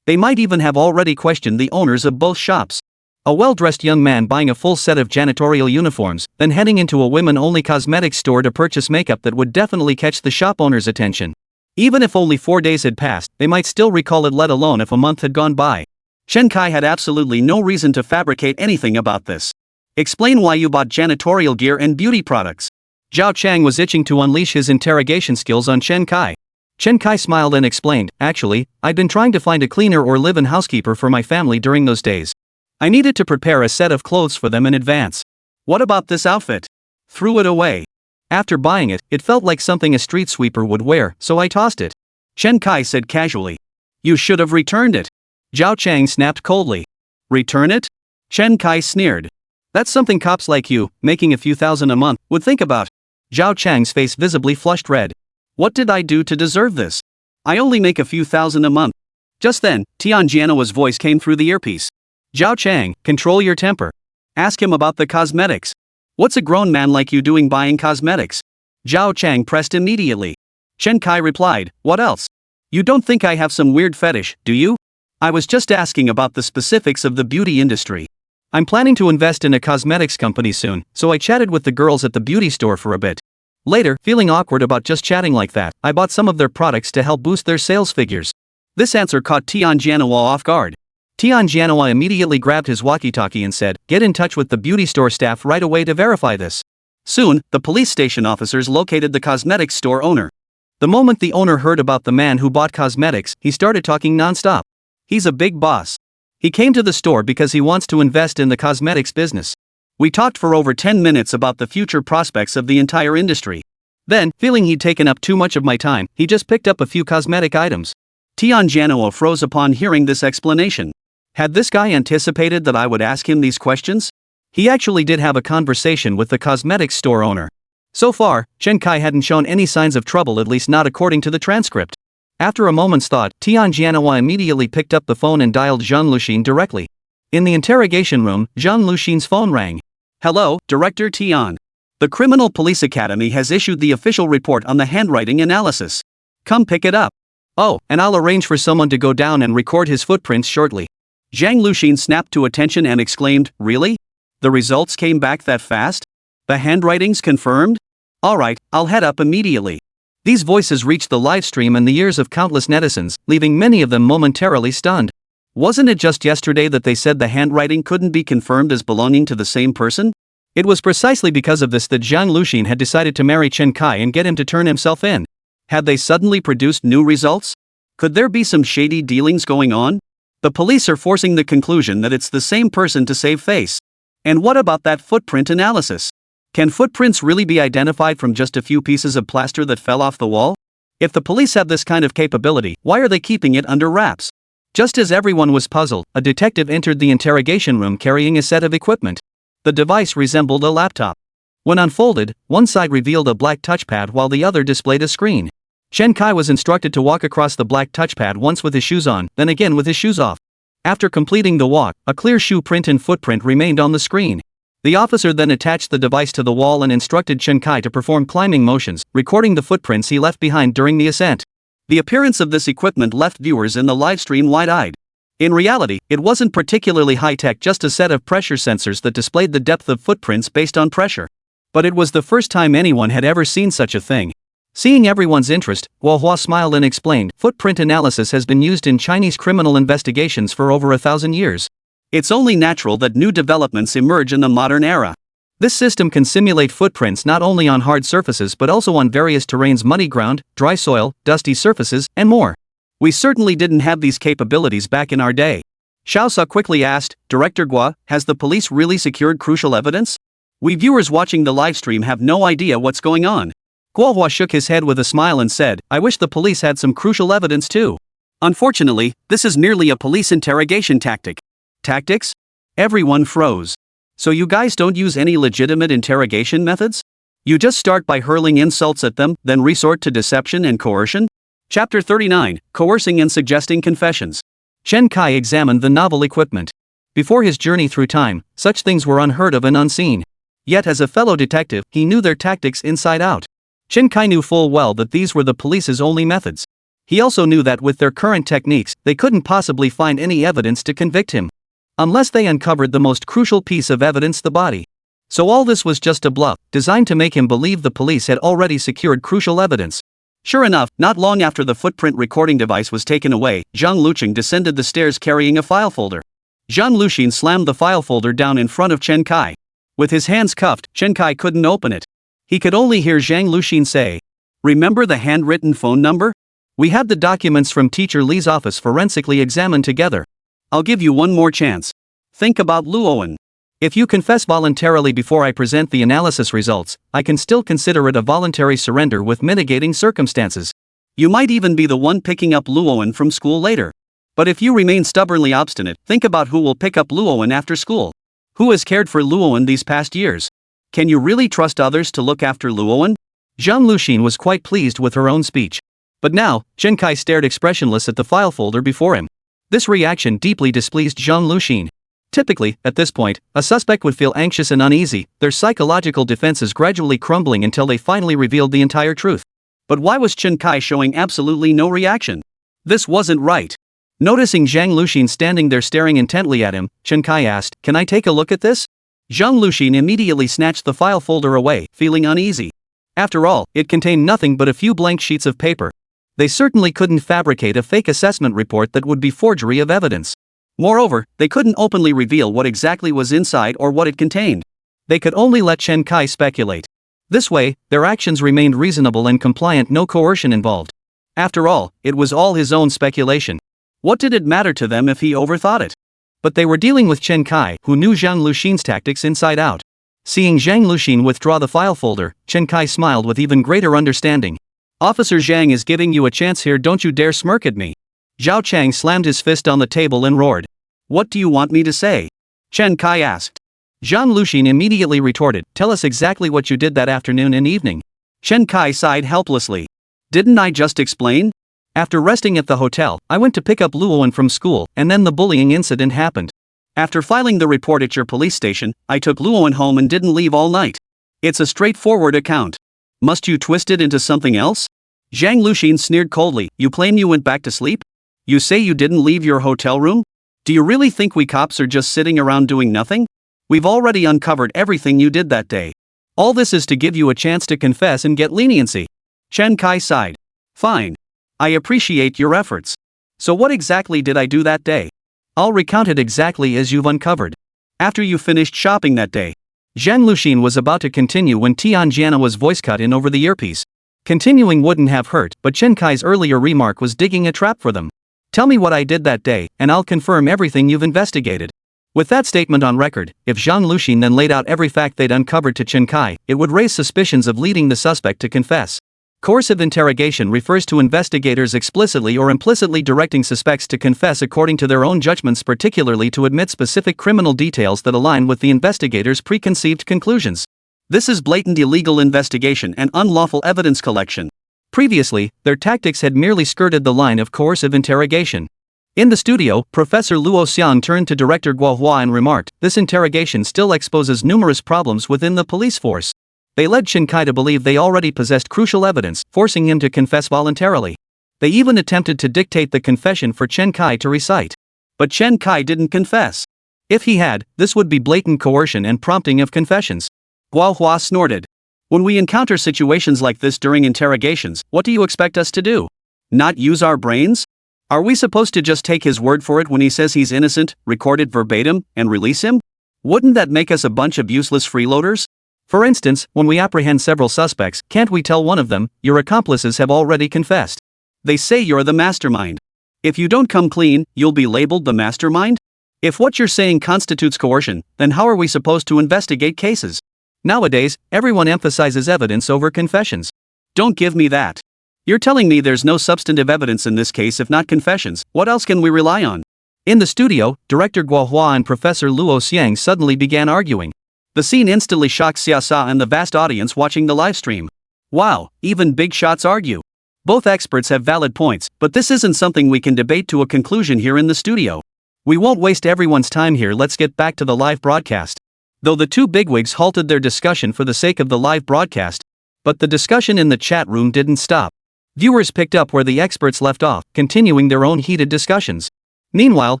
They might even have already questioned the owners of both shops. A well-dressed young man buying a full set of janitorial uniforms, then heading into a women-only cosmetics store to purchase makeup that would definitely catch the shop owner's attention. Even if only 4 days had passed, they might still recall it, let alone if a month had gone by. Chen Kai had absolutely no reason to fabricate anything about this. Explain why you bought janitorial gear and beauty products. Zhao Chang was itching to unleash his interrogation skills on Chen Kai. Chen Kai smiled and explained, actually, I'd been trying to find a cleaner or live-in housekeeper for my family during those days. I needed to prepare a set of clothes for them in advance. What about this outfit? Threw it away. After buying it, it felt like something a street sweeper would wear, so I tossed it. Chen Kai said casually. You should have returned it. Zhao Chang snapped coldly. Return it? Chen Kai sneered. That's something cops like you, making a few thousand a month, would think about. Zhao Chang's face visibly flushed red. What did I do to deserve this? I only make a few thousand a month. Just then, Tian Jianhua's voice came through the earpiece. Zhao Chang, control your temper. Ask him about the cosmetics. What's a grown man like you doing buying cosmetics? Zhao Chang pressed immediately. Chen Kai replied, what else? You don't think I have some weird fetish, do you? I was just asking about the specifics of the beauty industry. I'm planning to invest in a cosmetics company soon, so I chatted with the girls at the beauty store for a bit. Later, feeling awkward about just chatting like that, I bought some of their products to help boost their sales figures. This answer caught Tian Jianhua off guard. Tian Jianhua immediately grabbed his walkie-talkie and said, get in touch with the beauty store staff right away to verify this. Soon, the police station officers located the cosmetics store owner. The moment the owner heard about the man who bought cosmetics, he started talking non-stop. He's a big boss. He came to the store because he wants to invest in the cosmetics business. We talked for over 10 minutes about the future prospects of the entire industry. Then, feeling he'd taken up too much of my time, he just picked up a few cosmetic items. Tianjianhua froze upon hearing this explanation. Had this guy anticipated that I would ask him these questions? He actually did have a conversation with the cosmetics store owner. So far, Chen Kai hadn't shown any signs of trouble, at least not according to the transcript. After a moment's thought, Tianjianhua immediately picked up the phone and dialed Zhang Luxin directly. In the interrogation room, Zhang Luxin's phone rang. Hello, Director Tian. The Criminal Police Academy has issued the official report on the handwriting analysis. Come pick it up. Oh, and I'll arrange for someone to go down and record his footprints shortly. Zhang Luxin snapped to attention and exclaimed, Really? The results came back that fast? The handwriting's confirmed? Alright, I'll head up immediately. These voices reached the live stream and the ears of countless netizens, leaving many of them momentarily stunned. Wasn't it just yesterday that they said the handwriting couldn't be confirmed as belonging to the same person? It was precisely because of this that Zhang Luxin had decided to marry Chen Kai and get him to turn himself in. Had they suddenly produced new results? Could there be some shady dealings going on? The police are forcing the conclusion that it's the same person to save face. And what about that footprint analysis? Can footprints really be identified from just a few pieces of plaster that fell off the wall? If the police have this kind of capability, why are they keeping it under wraps? Just as everyone was puzzled, a detective entered the interrogation room carrying a set of equipment. The device resembled a laptop. When unfolded, one side revealed a black touchpad while the other displayed a screen. Chen Kai was instructed to walk across the black touchpad once with his shoes on, then again with his shoes off. After completing the walk, a clear shoe print and footprint remained on the screen. The officer then attached the device to the wall and instructed Chen Kai to perform climbing motions, recording the footprints he left behind during the ascent. The appearance of this equipment left viewers in the livestream wide-eyed. In reality, it wasn't particularly high-tech, just a set of pressure sensors that displayed the depth of footprints based on pressure. But it was the first time anyone had ever seen such a thing. Seeing everyone's interest, Hua smiled and explained, footprint analysis has been used in Chinese criminal investigations for over 1,000 years. It's only natural that new developments emerge in the modern era. This system can simulate footprints not only on hard surfaces but also on various terrains: muddy ground, dry soil, dusty surfaces, and more. We certainly didn't have these capabilities back in our day. Xiaosa quickly asked, Director Gua, has the police really secured crucial evidence? We viewers watching the livestream have no idea what's going on. Guohua shook his head with a smile and said, I wish the police had some crucial evidence too. Unfortunately, this is merely a police interrogation tactic. Tactics? Everyone froze. So you guys don't use any legitimate interrogation methods? You just start by hurling insults at them, then resort to deception and coercion? Chapter 39, Coercing and Suggesting Confessions. Chen Kai examined the novel equipment. Before his journey through time, such things were unheard of and unseen. Yet as a fellow detective, he knew their tactics inside out. Chen Kai knew full well that these were the police's only methods. He also knew that with their current techniques, they couldn't possibly find any evidence to convict him. Unless they uncovered the most crucial piece of evidence, the body. So all this was just a bluff, designed to make him believe the police had already secured crucial evidence. Sure enough, not long after the footprint recording device was taken away, Zhang Luxin descended the stairs carrying a file folder. Zhang Luxin slammed the file folder down in front of Chen Kai. With his hands cuffed, Chen Kai couldn't open it. He could only hear Zhang Luxin say, Remember the handwritten phone number? We had the documents from Teacher Li's office forensically examined together. I'll give you one more chance. Think about Luowen. If you confess voluntarily before I present the analysis results, I can still consider it a voluntary surrender with mitigating circumstances. You might even be the one picking up Luowen from school later. But if you remain stubbornly obstinate, think about who will pick up Luowen after school. Who has cared for Luowen these past years? Can you really trust others to look after Luowen? Zhang Luxin was quite pleased with her own speech. But now, Chen Kai stared expressionless at the file folder before him. This reaction deeply displeased Zhang Luxin. Typically, at this point, a suspect would feel anxious and uneasy, their psychological defenses gradually crumbling until they finally revealed the entire truth. But why was Chen Kai showing absolutely no reaction? This wasn't right. Noticing Zhang Luxin standing there staring intently at him, Chen Kai asked, Can I take a look at this? Zhang Luxin immediately snatched the file folder away, feeling uneasy. After all, it contained nothing but a few blank sheets of paper. They certainly couldn't fabricate a fake assessment report that would be forgery of evidence. Moreover, they couldn't openly reveal what exactly was inside or what it contained. They could only let Chen Kai speculate. This way, their actions remained reasonable and compliant, no coercion involved. After all, it was all his own speculation. What did it matter to them if he overthought it? But they were dealing with Chen Kai, who knew Zhang Luxin's tactics inside out. Seeing Zhang Luxin withdraw the file folder, Chen Kai smiled with even greater understanding. Officer Zhang is giving you a chance here, don't you dare smirk at me. Zhao Chang slammed his fist on the table and roared. What do you want me to say? Chen Kai asked. Zhang Luxin immediately retorted, tell us exactly what you did that afternoon and evening. Chen Kai sighed helplessly. Didn't I just explain? After resting at the hotel, I went to pick up Luowen from school, and then the bullying incident happened. After filing the report at your police station, I took Luowen home and didn't leave all night. It's a straightforward account. Must you twist it into something else? Zhang Luxin sneered coldly, you claim you went back to sleep? You say you didn't leave your hotel room? Do you really think we cops are just sitting around doing nothing? We've already uncovered everything you did that day. All this is to give you a chance to confess and get leniency. Chen Kai sighed. Fine. I appreciate your efforts. So what exactly did I do that day? I'll recount it exactly as you've uncovered. After you finished shopping that day. Zhang Luxin was about to continue when Tianjiana's voice cut in over the earpiece. Continuing wouldn't have hurt, but Chen Kai's earlier remark was digging a trap for them. Tell me what I did that day, and I'll confirm everything you've investigated. With that statement on record, if Zhang Luxin then laid out every fact they'd uncovered to Chen Kai, it would raise suspicions of leading the suspect to confess. Coercive interrogation refers to investigators explicitly or implicitly directing suspects to confess according to their own judgments, particularly to admit specific criminal details that align with the investigator's preconceived conclusions. This is blatant illegal investigation and unlawful evidence collection. Previously, their tactics had merely skirted the line of coercive interrogation. In the studio, Professor Luo Xiang turned to Director Guo Hua and remarked, this interrogation still exposes numerous problems within the police force. They led Chen Kai to believe they already possessed crucial evidence, forcing him to confess voluntarily. They even attempted to dictate the confession for Chen Kai to recite. But Chen Kai didn't confess. If he had, this would be blatant coercion and prompting of confessions. Guo Hua snorted. When we encounter situations like this during interrogations, what do you expect us to do? Not use our brains? Are we supposed to just take his word for it when he says he's innocent, record it verbatim, and release him? Wouldn't that make us a bunch of useless freeloaders? For instance, when we apprehend several suspects, can't we tell one of them, your accomplices have already confessed? They say you're the mastermind. If you don't come clean, you'll be labeled the mastermind? If what you're saying constitutes coercion, then how are we supposed to investigate cases? Nowadays, everyone emphasizes evidence over confessions. Don't give me that. You're telling me there's no substantive evidence in this case if not confessions, what else can we rely on? In the studio, Director Guo Hua and Professor Luo Xiang suddenly began arguing. The scene instantly shocked Xiasa and the vast audience watching the livestream. Wow, even big shots argue. Both experts have valid points, but this isn't something we can debate to a conclusion here in the studio. We won't waste everyone's time here, let's get back to the live broadcast. Though the two bigwigs halted their discussion for the sake of the live broadcast, but the discussion in the chat room didn't stop. Viewers picked up where the experts left off, continuing their own heated discussions. Meanwhile,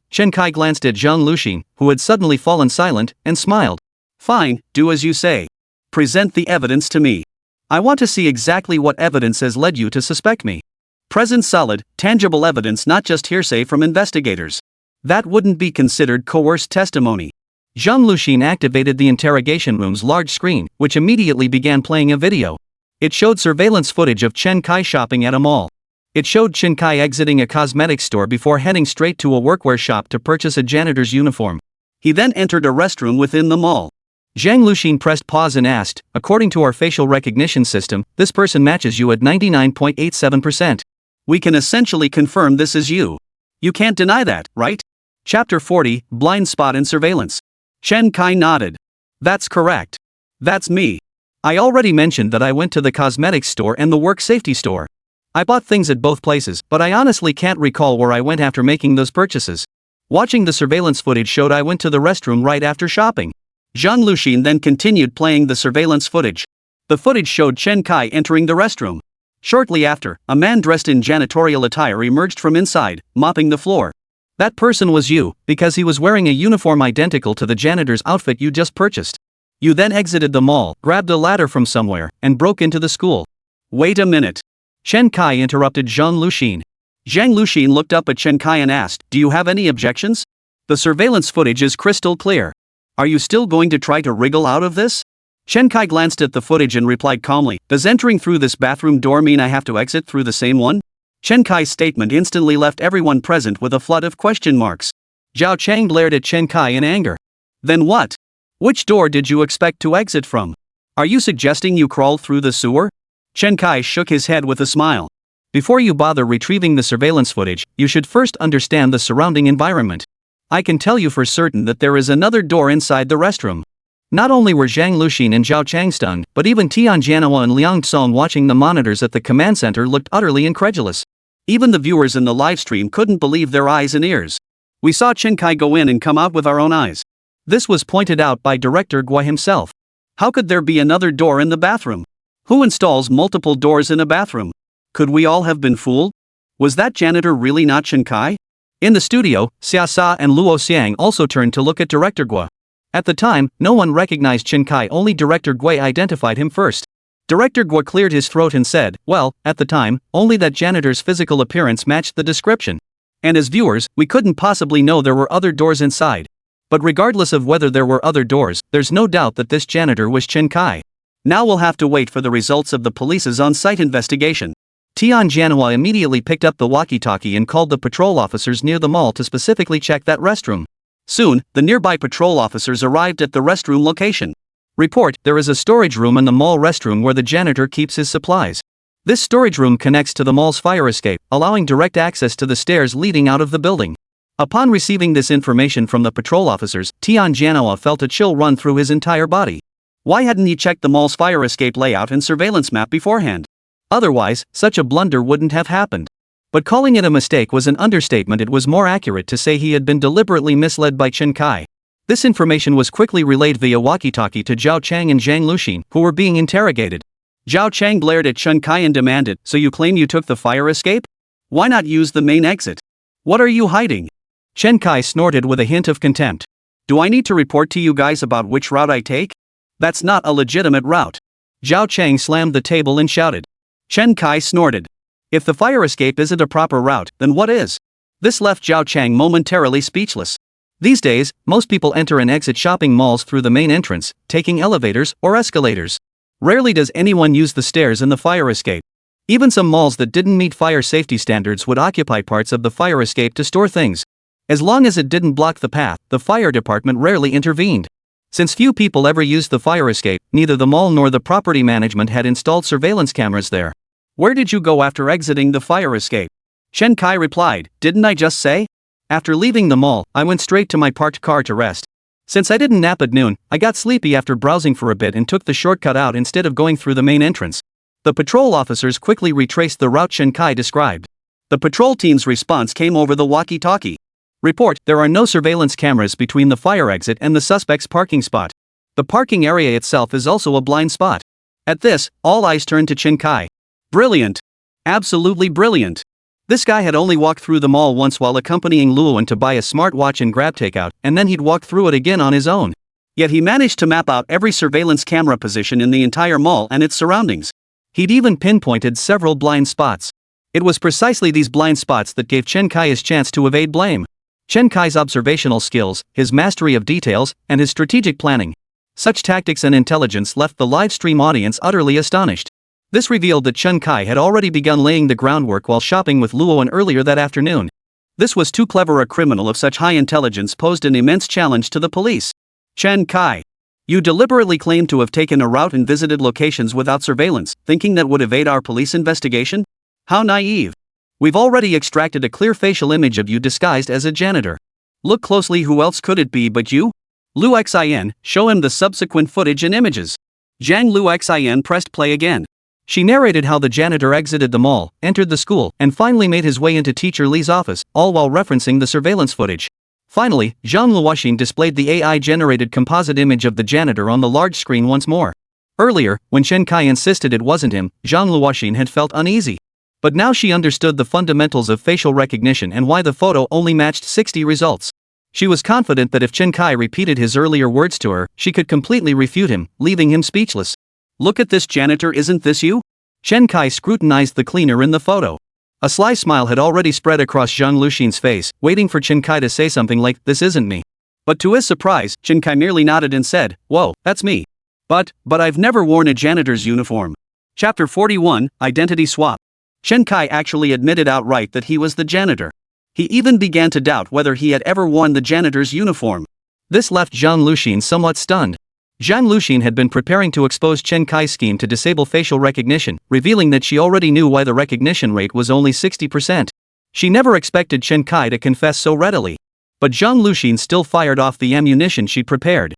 Chen Kai glanced at Zhang Luxin, who had suddenly fallen silent, and smiled. Fine, do as you say. Present the evidence to me. I want to see exactly what evidence has led you to suspect me. Present solid, tangible evidence, not just hearsay from investigators. That wouldn't be considered coerced testimony. Zhang Luxin activated the interrogation room's large screen, which immediately began playing a video. It showed surveillance footage of Chen Kai shopping at a mall. It showed Chen Kai exiting a cosmetics store before heading straight to a workwear shop to purchase a janitor's uniform. He then entered a restroom within the mall. Zhang Luxin pressed pause and asked, according to our facial recognition system, this person matches you at 99.87%. We can essentially confirm this is you. You can't deny that, right? Chapter 40, Blind Spot and Surveillance. Chen Kai nodded. That's correct. That's me. I already mentioned that I went to the cosmetics store and the work safety store. I bought things at both places, but I honestly can't recall where I went after making those purchases. Watching the surveillance footage showed I went to the restroom right after shopping. Zhang Luxin then continued playing the surveillance footage. The footage showed Chen Kai entering the restroom. Shortly after, a man dressed in janitorial attire emerged from inside, mopping the floor. That person was you, because he was wearing a uniform identical to the janitor's outfit you just purchased. You then exited the mall, grabbed a ladder from somewhere, and broke into the school. Wait a minute. Chen Kai interrupted Zhang Luxin. Zhang Luxin looked up at Chen Kai and asked, do you have any objections? The surveillance footage is crystal clear. Are you still going to try to wriggle out of this? Chen Kai glanced at the footage and replied calmly, does entering through this bathroom door mean I have to exit through the same one? Chen Kai's statement instantly left everyone present with a flood of question marks. Zhao Chang glared at Chen Kai in anger. Then what? Which door did you expect to exit from? Are you suggesting you crawled through the sewer? Chen Kai shook his head with a smile. Before you bother retrieving the surveillance footage, you should first understand the surrounding environment. I can tell you for certain that there is another door inside the restroom. Not only were Zhang Luxin and Zhao Chang stunned, but even Tian Jianhua and Liang Song watching the monitors at the command center looked utterly incredulous. Even the viewers in the live stream couldn't believe their eyes and ears. We saw Chen Kai go in and come out with our own eyes. This was pointed out by director Guo himself. How could there be another door in the bathroom? Who installs multiple doors in a bathroom? Could we all have been fooled? Was that janitor really not Chen Kai? In the studio, Xia Sa and Luo Xiang also turned to look at director Guo. At the time, no one recognized Chen Kai, only director Guo identified him first. Director Guo cleared his throat and said, well, at the time, only that janitor's physical appearance matched the description. And as viewers, we couldn't possibly know there were other doors inside. But regardless of whether there were other doors, there's no doubt that this janitor was Chen Kai. Now we'll have to wait for the results of the police's on-site investigation. Tian Jianhua immediately picked up the walkie-talkie and called the patrol officers near the mall to specifically check that restroom. Soon, the nearby patrol officers arrived at the restroom location. Report, there is a storage room in the mall restroom where the janitor keeps his supplies. This storage room connects to the mall's fire escape, allowing direct access to the stairs leading out of the building. Upon receiving this information from the patrol officers, Tian Jianhua felt a chill run through his entire body. Why hadn't he checked the mall's fire escape layout and surveillance map beforehand? Otherwise, such a blunder wouldn't have happened. But calling it a mistake was an understatement. It was more accurate to say he had been deliberately misled by Chen Kai. This information was quickly relayed via walkie-talkie to Zhao Chang and Zhang Luxin, who were being interrogated. Zhao Chang glared at Chen Kai and demanded, so you claim you took the fire escape? Why not use the main exit? What are you hiding? Chen Kai snorted with a hint of contempt. Do I need to report to you guys about which route I take? That's not a legitimate route. Zhao Chang slammed the table and shouted. Chen Kai snorted. If the fire escape isn't a proper route, then what is? This left Zhao Chang momentarily speechless. These days, most people enter and exit shopping malls through the main entrance, taking elevators or escalators. Rarely does anyone use the stairs in the fire escape. Even some malls that didn't meet fire safety standards would occupy parts of the fire escape to store things. As long as it didn't block the path, the fire department rarely intervened. Since few people ever used the fire escape, neither the mall nor the property management had installed surveillance cameras there. Where did you go after exiting the fire escape? Chen Kai replied, didn't I just say? After leaving the mall, I went straight to my parked car to rest. Since I didn't nap at noon, I got sleepy after browsing for a bit and took the shortcut out instead of going through the main entrance. The patrol officers quickly retraced the route Chen Kai described. The patrol team's response came over the walkie-talkie. Report, there are no surveillance cameras between the fire exit and the suspect's parking spot. The parking area itself is also a blind spot. At this, all eyes turned to Chen Kai. Brilliant. Absolutely brilliant. This guy had only walked through the mall once while accompanying Luowen to buy a smartwatch and grab takeout, and then he'd walk through it again on his own. Yet he managed to map out every surveillance camera position in the entire mall and its surroundings. He'd even pinpointed several blind spots. It was precisely these blind spots that gave Chen Kai his chance to evade blame. Chen Kai's observational skills, his mastery of details, and his strategic planning. Such tactics and intelligence left the live stream audience utterly astonished. This revealed that Chen Kai had already begun laying the groundwork while shopping with Luowen earlier that afternoon. This was too clever. A criminal of such high intelligence posed an immense challenge to the police. Chen Kai. You deliberately claimed to have taken a route and visited locations without surveillance, thinking that would evade our police investigation? How naive. We've already extracted a clear facial image of you disguised as a janitor. Look closely, who else could it be but you? Lu Xin, show him the subsequent footage and images. Zhang Lu Xin pressed play again. She narrated how the janitor exited the mall, entered the school, and finally made his way into Teacher Li's office, all while referencing the surveillance footage. Finally, Zhang Luoxin displayed the AI-generated composite image of the janitor on the large screen once more. Earlier, when Chen Kai insisted it wasn't him, Zhang Luoxin had felt uneasy. But now she understood the fundamentals of facial recognition and why the photo only matched 60 results. She was confident that if Chen Kai repeated his earlier words to her, she could completely refute him, leaving him speechless. Look at this janitor, isn't this you? Chen Kai scrutinized the cleaner in the photo. A sly smile had already spread across Zhang Luxin's face, waiting for Chen Kai to say something like, this isn't me. But to his surprise, Chen Kai merely nodded and said, whoa, that's me. But I've never worn a janitor's uniform. Chapter 41, Identity Swap. Chen Kai actually admitted outright that he was the janitor. He even began to doubt whether he had ever worn the janitor's uniform. This left Zhang Luxin somewhat stunned. Zhang Luxin had been preparing to expose Chen Kai's scheme to disable facial recognition, revealing that she already knew why the recognition rate was only 60%. She never expected Chen Kai to confess so readily. But Zhang Luxin still fired off the ammunition she'd prepared.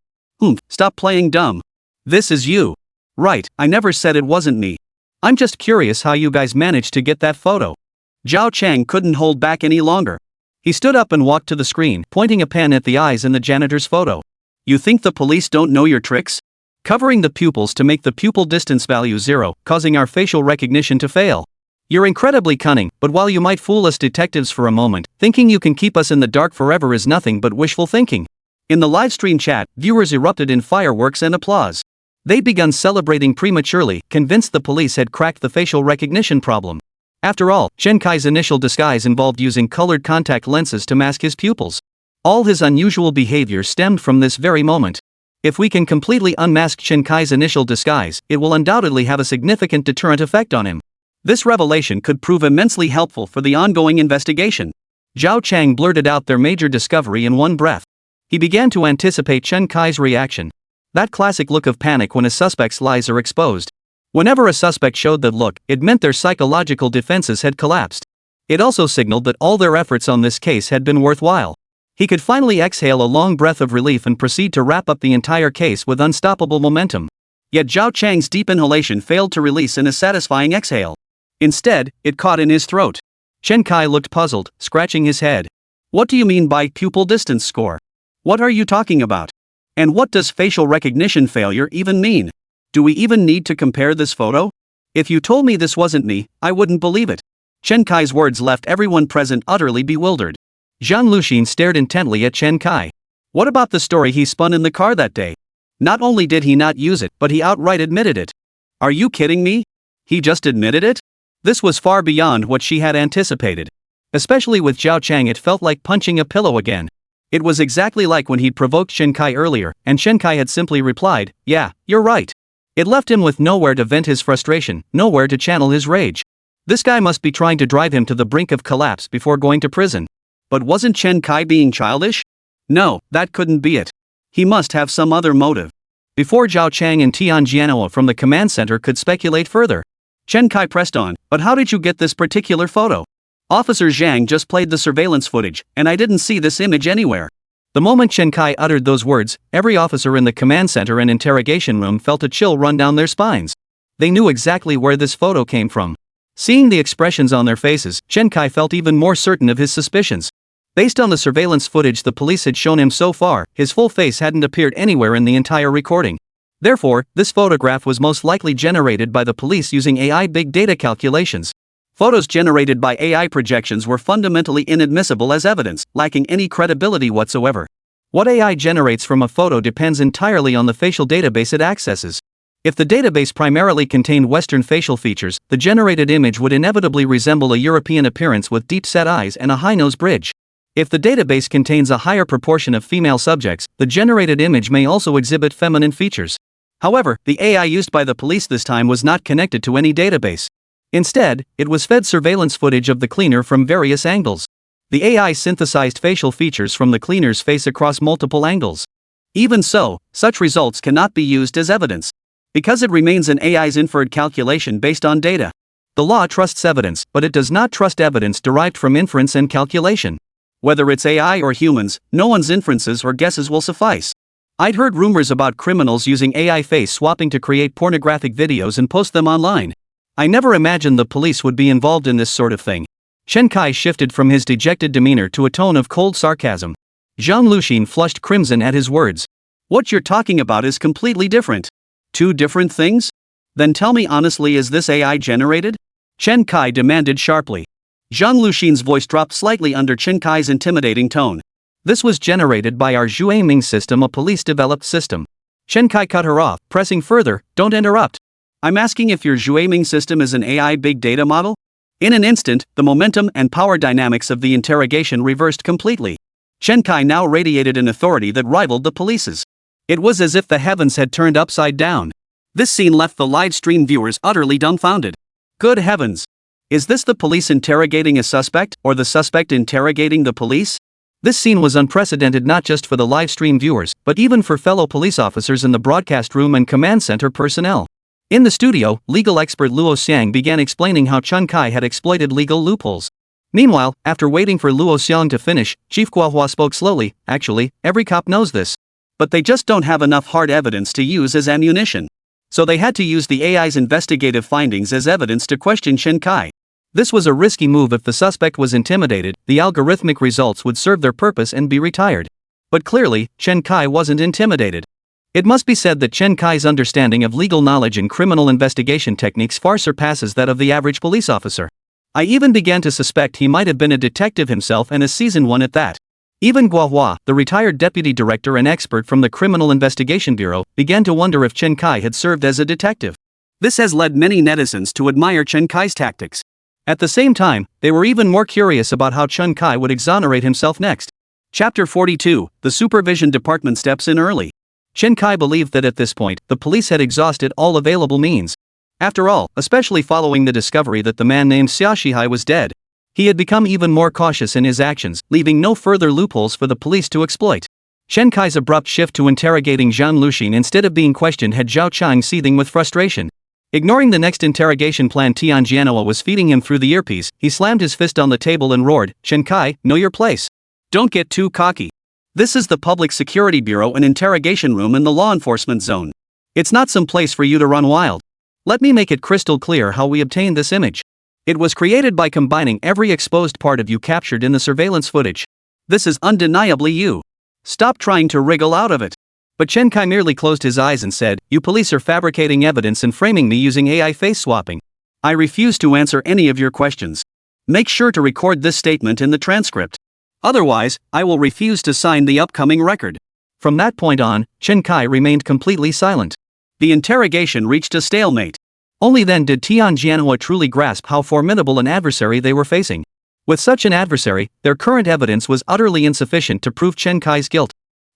Stop playing dumb. This is you. Right, I never said it wasn't me. I'm just curious how you guys managed to get that photo. Zhao Chang couldn't hold back any longer. He stood up and walked to the screen, pointing a pen at the eyes in the janitor's photo. You think the police don't know your tricks? Covering the pupils to make the pupil distance value 0, causing our facial recognition to fail. You're incredibly cunning, but while you might fool us detectives for a moment, thinking you can keep us in the dark forever is nothing but wishful thinking. In the livestream chat, viewers erupted in fireworks and applause. They'd begun celebrating prematurely, convinced the police had cracked the facial recognition problem. After all, Chen Kai's initial disguise involved using colored contact lenses to mask his pupils. All his unusual behavior stemmed from this very moment. If we can completely unmask Chen Kai's initial disguise, it will undoubtedly have a significant deterrent effect on him. This revelation could prove immensely helpful for the ongoing investigation. Zhao Chang blurted out their major discovery in one breath. He began to anticipate Chen Kai's reaction. That classic look of panic when a suspect's lies are exposed. Whenever a suspect showed that look, it meant their psychological defenses had collapsed. It also signaled that all their efforts on this case had been worthwhile. He could finally exhale a long breath of relief and proceed to wrap up the entire case with unstoppable momentum. Yet Zhao Chang's deep inhalation failed to release in a satisfying exhale. Instead, it caught in his throat. Chen Kai looked puzzled, scratching his head. What do you mean by pupil distance score? What are you talking about? And what does facial recognition failure even mean? Do we even need to compare this photo? If you told me this wasn't me, I wouldn't believe it. Chen Kai's words left everyone present utterly bewildered. Zhang Luxin stared intently at Chen Kai. What about the story he spun in the car that day? Not only did he not use it, but he outright admitted it. Are you kidding me? He just admitted it? This was far beyond what she had anticipated. Especially with Zhao Chang, it felt like punching a pillow again. It was exactly like when he'd provoked Chen Kai earlier, and Chen Kai had simply replied, "Yeah, you're right." It left him with nowhere to vent his frustration, nowhere to channel his rage. This guy must be trying to drive him to the brink of collapse before going to prison. But wasn't Chen Kai being childish? No, that couldn't be it. He must have some other motive. Before Zhao Chang and Tian Jianhua from the command center could speculate further, Chen Kai pressed on, "But how did you get this particular photo? Officer Zhang just played the surveillance footage, and I didn't see this image anywhere." The moment Chen Kai uttered those words, every officer in the command center and interrogation room felt a chill run down their spines. They knew exactly where this photo came from. Seeing the expressions on their faces, Chen Kai felt even more certain of his suspicions. Based on the surveillance footage the police had shown him so far, his full face hadn't appeared anywhere in the entire recording. Therefore, this photograph was most likely generated by the police using AI big data calculations. Photos generated by AI projections were fundamentally inadmissible as evidence, lacking any credibility whatsoever. What AI generates from a photo depends entirely on the facial database it accesses. If the database primarily contained Western facial features, the generated image would inevitably resemble a European appearance with deep-set eyes and a high nose bridge. If the database contains a higher proportion of female subjects, the generated image may also exhibit feminine features. However, the AI used by the police this time was not connected to any database. Instead, it was fed surveillance footage of the cleaner from various angles. The AI synthesized facial features from the cleaner's face across multiple angles. Even so, such results cannot be used as evidence, because it remains an AI's inferred calculation based on data. The law trusts evidence, but it does not trust evidence derived from inference and calculation. Whether it's AI or humans, no one's inferences or guesses will suffice. I'd heard rumors about criminals using AI face swapping to create pornographic videos and post them online. I never imagined the police would be involved in this sort of thing. Chen Kai shifted from his dejected demeanor to a tone of cold sarcasm. Zhang Luxin flushed crimson at his words. What you're talking about is completely different. Two different things? Then tell me honestly, is this AI generated? Chen Kai demanded sharply. Zhang Luxin's voice dropped slightly under Chen Kai's intimidating tone. This was generated by our Nemesis System, a police-developed system. Chen Kai cut her off, pressing further, "Don't interrupt. I'm asking if your Nemesis System is an AI big data model?" In an instant, the momentum and power dynamics of the interrogation reversed completely. Chen Kai now radiated an authority that rivaled the police's. It was as if the heavens had turned upside down. This scene left the live stream viewers utterly dumbfounded. Good heavens! Is this the police interrogating a suspect, or the suspect interrogating the police? This scene was unprecedented not just for the live stream viewers, but even for fellow police officers in the broadcast room and command center personnel. In the studio, legal expert Luo Xiang began explaining how Chen Kai had exploited legal loopholes. Meanwhile, after waiting for Luo Xiang to finish, Chief Guohua spoke slowly. Actually, every cop knows this. But they just don't have enough hard evidence to use as ammunition. So they had to use the AI's investigative findings as evidence to question Chen Kai. This was a risky move. If the suspect was intimidated, the algorithmic results would serve their purpose and be retired. But clearly, Chen Kai wasn't intimidated. It must be said that Chen Kai's understanding of legal knowledge and criminal investigation techniques far surpasses that of the average police officer. I even began to suspect he might have been a detective himself, and a seasoned one at that. Even Guohua, the retired deputy director and expert from the Criminal Investigation Bureau, began to wonder if Chen Kai had served as a detective. This has led many netizens to admire Chen Kai's tactics. At the same time, they were even more curious about how Chen Kai would exonerate himself next. Chapter 42, The Supervision Department steps in early. Chen Kai believed that at this point, the police had exhausted all available means. After all, especially following the discovery that the man named Xia Shihai was dead, he had become even more cautious in his actions, leaving no further loopholes for the police to exploit. Chen Kai's abrupt shift to interrogating Zhang Luxin instead of being questioned had Zhao Chang seething with frustration. Ignoring the next interrogation plan Tian Jianhua was feeding him through the earpiece, he slammed his fist on the table and roared, "Chen Kai, know your place. Don't get too cocky. This is the Public Security Bureau, an interrogation room in the law enforcement zone. It's not some place for you to run wild. Let me make it crystal clear how we obtained this image. It was created by combining every exposed part of you captured in the surveillance footage. This is undeniably you. Stop trying to wriggle out of it." But Chen Kai merely closed his eyes and said, "You police are fabricating evidence and framing me using AI face swapping. I refuse to answer any of your questions. Make sure to record this statement in the transcript. Otherwise, I will refuse to sign the upcoming record." From that point on, Chen Kai remained completely silent. The interrogation reached a stalemate. Only then did Tian Jianhua truly grasp how formidable an adversary they were facing. With such an adversary, their current evidence was utterly insufficient to prove Chen Kai's guilt.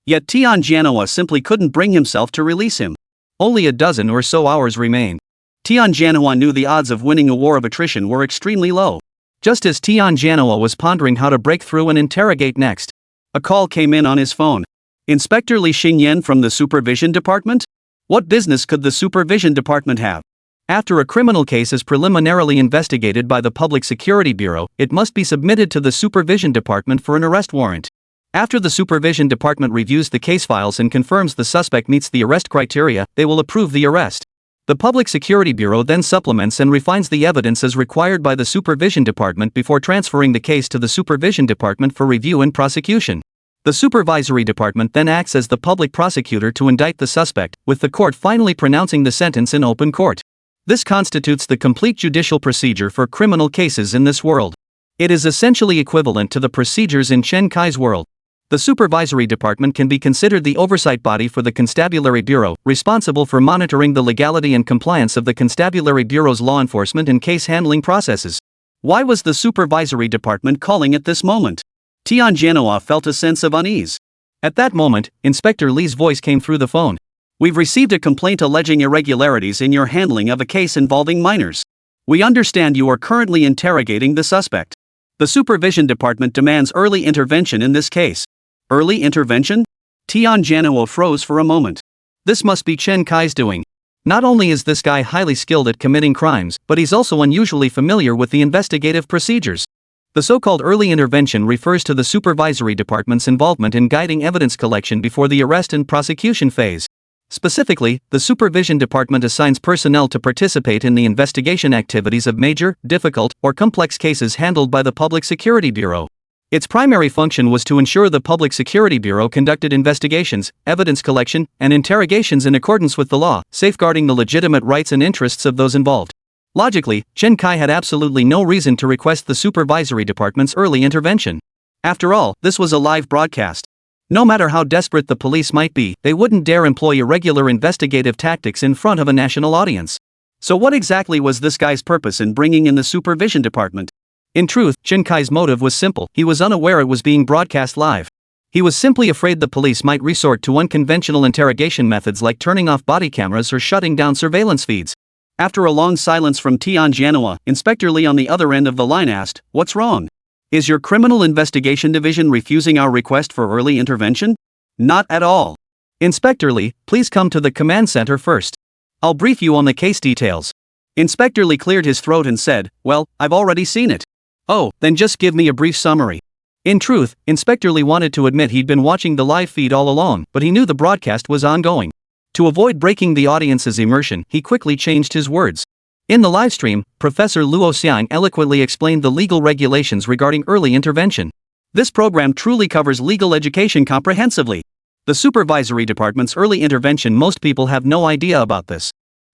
Yet Tian Jianhua simply couldn't bring himself to release him. Only a dozen or so hours remained. Tian Jianhua knew the odds of winning a war of attrition were extremely low. Just as Tian Jianhua was pondering how to break through and interrogate next, a call came in on his phone. "Inspector Li Xingyan from the Supervision Department? What business could the Supervision Department have? After a criminal case is preliminarily investigated by the Public Security Bureau, it must be submitted to the Supervision Department for an arrest warrant. After the Supervision Department reviews the case files and confirms the suspect meets the arrest criteria, they will approve the arrest. The Public Security Bureau then supplements and refines the evidence as required by the Supervision Department before transferring the case to the Supervision Department for review and prosecution. The Supervisory Department then acts as the public prosecutor to indict the suspect, with the court finally pronouncing the sentence in open court. This constitutes the complete judicial procedure for criminal cases in this world. It is essentially equivalent to the procedures in Chen Kai's world. The Supervisory Department can be considered the oversight body for the Constabulary Bureau, responsible for monitoring the legality and compliance of the Constabulary Bureau's law enforcement and case handling processes. Why was the Supervisory Department calling at this moment? Tian Jianhua felt a sense of unease. At that moment, Inspector Li's voice came through the phone. "We've received a complaint alleging irregularities in your handling of a case involving minors. We understand you are currently interrogating the suspect. The Supervision Department demands early intervention in this case." Early intervention? Tian Jianhua froze for a moment. This must be Chen Kai's doing. Not only is this guy highly skilled at committing crimes, but he's also unusually familiar with the investigative procedures. The so-called early intervention refers to the Supervisory Department's involvement in guiding evidence collection before the arrest and prosecution phase. Specifically, the Supervision Department assigns personnel to participate in the investigation activities of major, difficult, or complex cases handled by the Public Security Bureau. Its primary function was to ensure the Public Security Bureau conducted investigations, evidence collection, and interrogations in accordance with the law, safeguarding the legitimate rights and interests of those involved. Logically, Chen Kai had absolutely no reason to request the Supervisory Department's early intervention. After all, this was a live broadcast. No matter how desperate the police might be, they wouldn't dare employ irregular investigative tactics in front of a national audience. So what exactly was this guy's purpose in bringing in the Supervision Department? In truth, Chen Kai's motive was simple. He was unaware it was being broadcast live. He was simply afraid the police might resort to unconventional interrogation methods like turning off body cameras or shutting down surveillance feeds. After a long silence from Tian Jianhua, Inspector Li on the other end of the line asked, "What's wrong?" Is your criminal investigation division refusing our request for early intervention? Not at all. Inspector Lee, please come to the command center first. I'll brief you on the case details. Inspector Lee cleared his throat and said, well, I've already seen it. Oh, then just give me a brief summary. In truth, Inspector Lee wanted to admit he'd been watching the live feed all along, but he knew the broadcast was ongoing. To avoid breaking the audience's immersion, he quickly changed his words. In the livestream, Professor Luo Xiang eloquently explained the legal regulations regarding early intervention. This program truly covers legal education comprehensively. The supervisory department's early intervention, most people have no idea about this.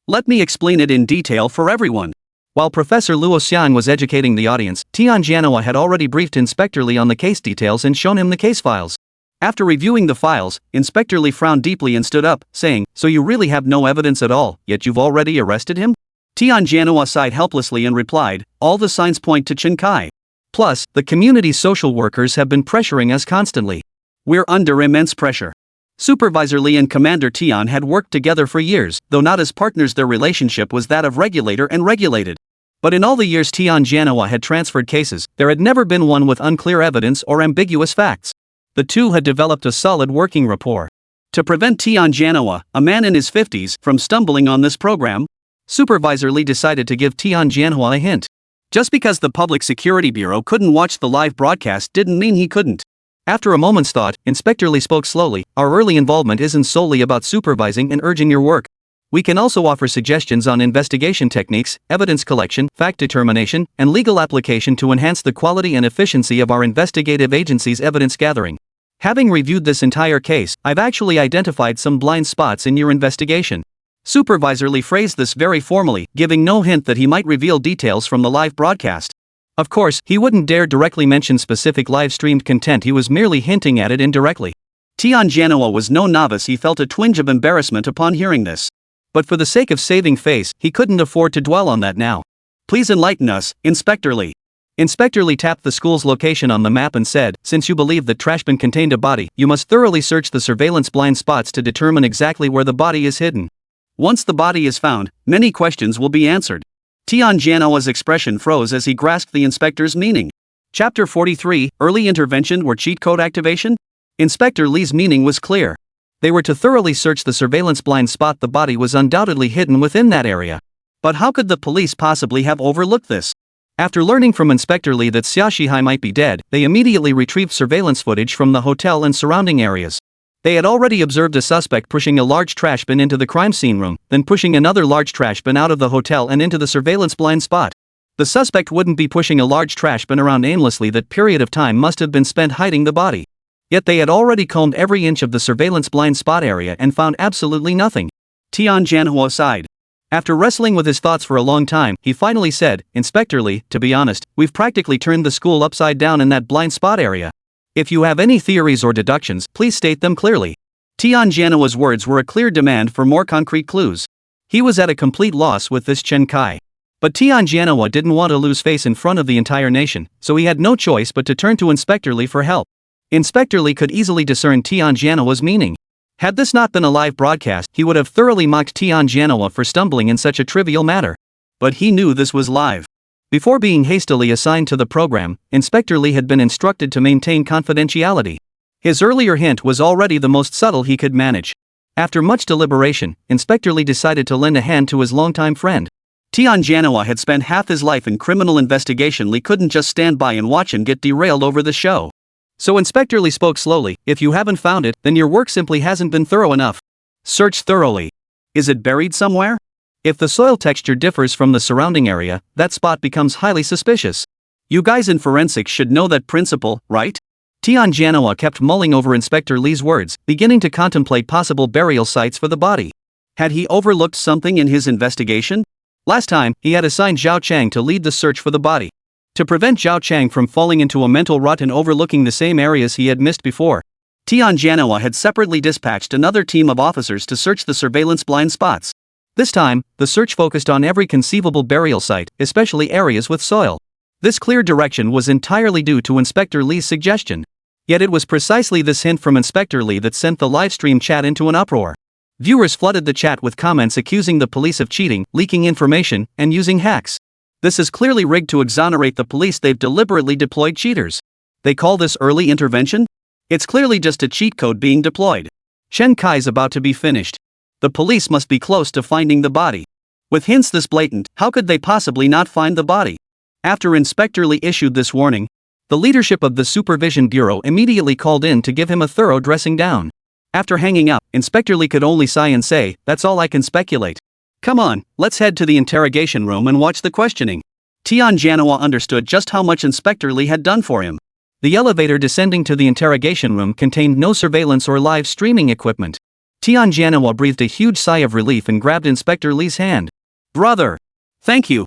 Let me explain it in detail for everyone. While Professor Luo Xiang was educating the audience, Tian Jianhua had already briefed Inspector Lee on the case details and shown him the case files. After reviewing the files, Inspector Lee frowned deeply and stood up, saying, so you really have no evidence at all, yet you've already arrested him? Tian Jianhua sighed helplessly and replied, all the signs point to Chen Kai. Plus, the community's social workers have been pressuring us constantly. We're under immense pressure. Supervisor Lee and Commander Tian had worked together for years, though not as partners. Their relationship was that of regulator and regulated. But in all the years Tian Jianhua had transferred cases, there had never been one with unclear evidence or ambiguous facts. The two had developed a solid working rapport. To prevent Tian Jianhua, a man in his 50s, from stumbling on this program, Supervisor Lee decided to give Tian Jianhua a hint. Just because the Public Security Bureau couldn't watch the live broadcast didn't mean he couldn't. After a moment's thought, Inspector Lee spoke slowly, our early involvement isn't solely about supervising and urging your work. We can also offer suggestions on investigation techniques, evidence collection, fact determination, and legal application to enhance the quality and efficiency of our investigative agency's evidence gathering. Having reviewed this entire case, I've actually identified some blind spots in your investigation. Supervisor Lee phrased this very formally, giving no hint that he might reveal details from the live broadcast. Of course, he wouldn't dare directly mention specific live-streamed content, he was merely hinting at it indirectly. Tian Jianhua was no novice, he felt a twinge of embarrassment upon hearing this. But for the sake of saving face, he couldn't afford to dwell on that now. Please enlighten us, Inspector Lee. Inspector Lee tapped the school's location on the map and said, since you believe that trash bin contained a body, you must thoroughly search the surveillance blind spots to determine exactly where the body is hidden. Once the body is found, many questions will be answered. Tian Jianhua's expression froze as he grasped the inspector's meaning. Chapter 43, Early Intervention or Cheat Code Activation? Inspector Lee's meaning was clear. They were to thoroughly search the surveillance blind spot. The body was undoubtedly hidden within that area. But how could the police possibly have overlooked this? After learning from Inspector Lee that Xia Shihai might be dead, they immediately retrieved surveillance footage from the hotel and surrounding areas. They had already observed a suspect pushing a large trash bin into the crime scene room, then pushing another large trash bin out of the hotel and into the surveillance blind spot. The suspect wouldn't be pushing a large trash bin around aimlessly. That period of time must have been spent hiding the body. Yet they had already combed every inch of the surveillance blind spot area and found absolutely nothing. Tian Jianhua sighed. After wrestling with his thoughts for a long time, he finally said, Inspector Lee, to be honest, we've practically turned the school upside down in that blind spot area. If you have any theories or deductions, please state them clearly. Tian Jianhua's words were a clear demand for more concrete clues. He was at a complete loss with this Chen Kai. But Tian Jianhua didn't want to lose face in front of the entire nation, so he had no choice but to turn to Inspector Lee for help. Inspector Lee could easily discern Tian Jianhua's meaning. Had this not been a live broadcast, he would have thoroughly mocked Tian Jianhua for stumbling in such a trivial matter. But he knew this was live. Before being hastily assigned to the program, Inspector Lee had been instructed to maintain confidentiality. His earlier hint was already the most subtle he could manage. After much deliberation, Inspector Lee decided to lend a hand to his longtime friend. Tian Jianhua had spent half his life in criminal investigation. Lee couldn't just stand by and watch him get derailed over the show. So Inspector Lee spoke slowly, if you haven't found it, then your work simply hasn't been thorough enough. Search thoroughly. Is it buried somewhere? If the soil texture differs from the surrounding area, that spot becomes highly suspicious. You guys in forensics should know that principle, right? Tian Jianhua kept mulling over Inspector Lee's words, beginning to contemplate possible burial sites for the body. Had he overlooked something in his investigation? Last time, he had assigned Zhao Chang to lead the search for the body. To prevent Zhao Chang from falling into a mental rut and overlooking the same areas he had missed before, Tian Jianhua had separately dispatched another team of officers to search the surveillance blind spots. This time, the search focused on every conceivable burial site, especially areas with soil. This clear direction was entirely due to Inspector Lee's suggestion. Yet it was precisely this hint from Inspector Lee that sent the livestream chat into an uproar. Viewers flooded the chat with comments accusing the police of cheating, leaking information, and using hacks. This is clearly rigged to exonerate the police. They've deliberately deployed cheaters. They call this early intervention? It's clearly just a cheat code being deployed. Chen Kai's about to be finished. The police must be close to finding the body. With hints this blatant, how could they possibly not find the body? After Inspector Lee issued this warning, the leadership of the Supervision Bureau immediately called in to give him a thorough dressing down. After hanging up, Inspector Lee could only sigh and say, "That's all I can speculate." Come on, let's head to the interrogation room and watch the questioning. Tian Janhua understood just how much Inspector Lee had done for him. The elevator descending to the interrogation room contained no surveillance or live streaming equipment. Tian Janhua breathed a huge sigh of relief and grabbed Inspector Lee's hand. "Brother! Thank you.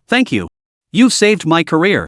You've saved my career."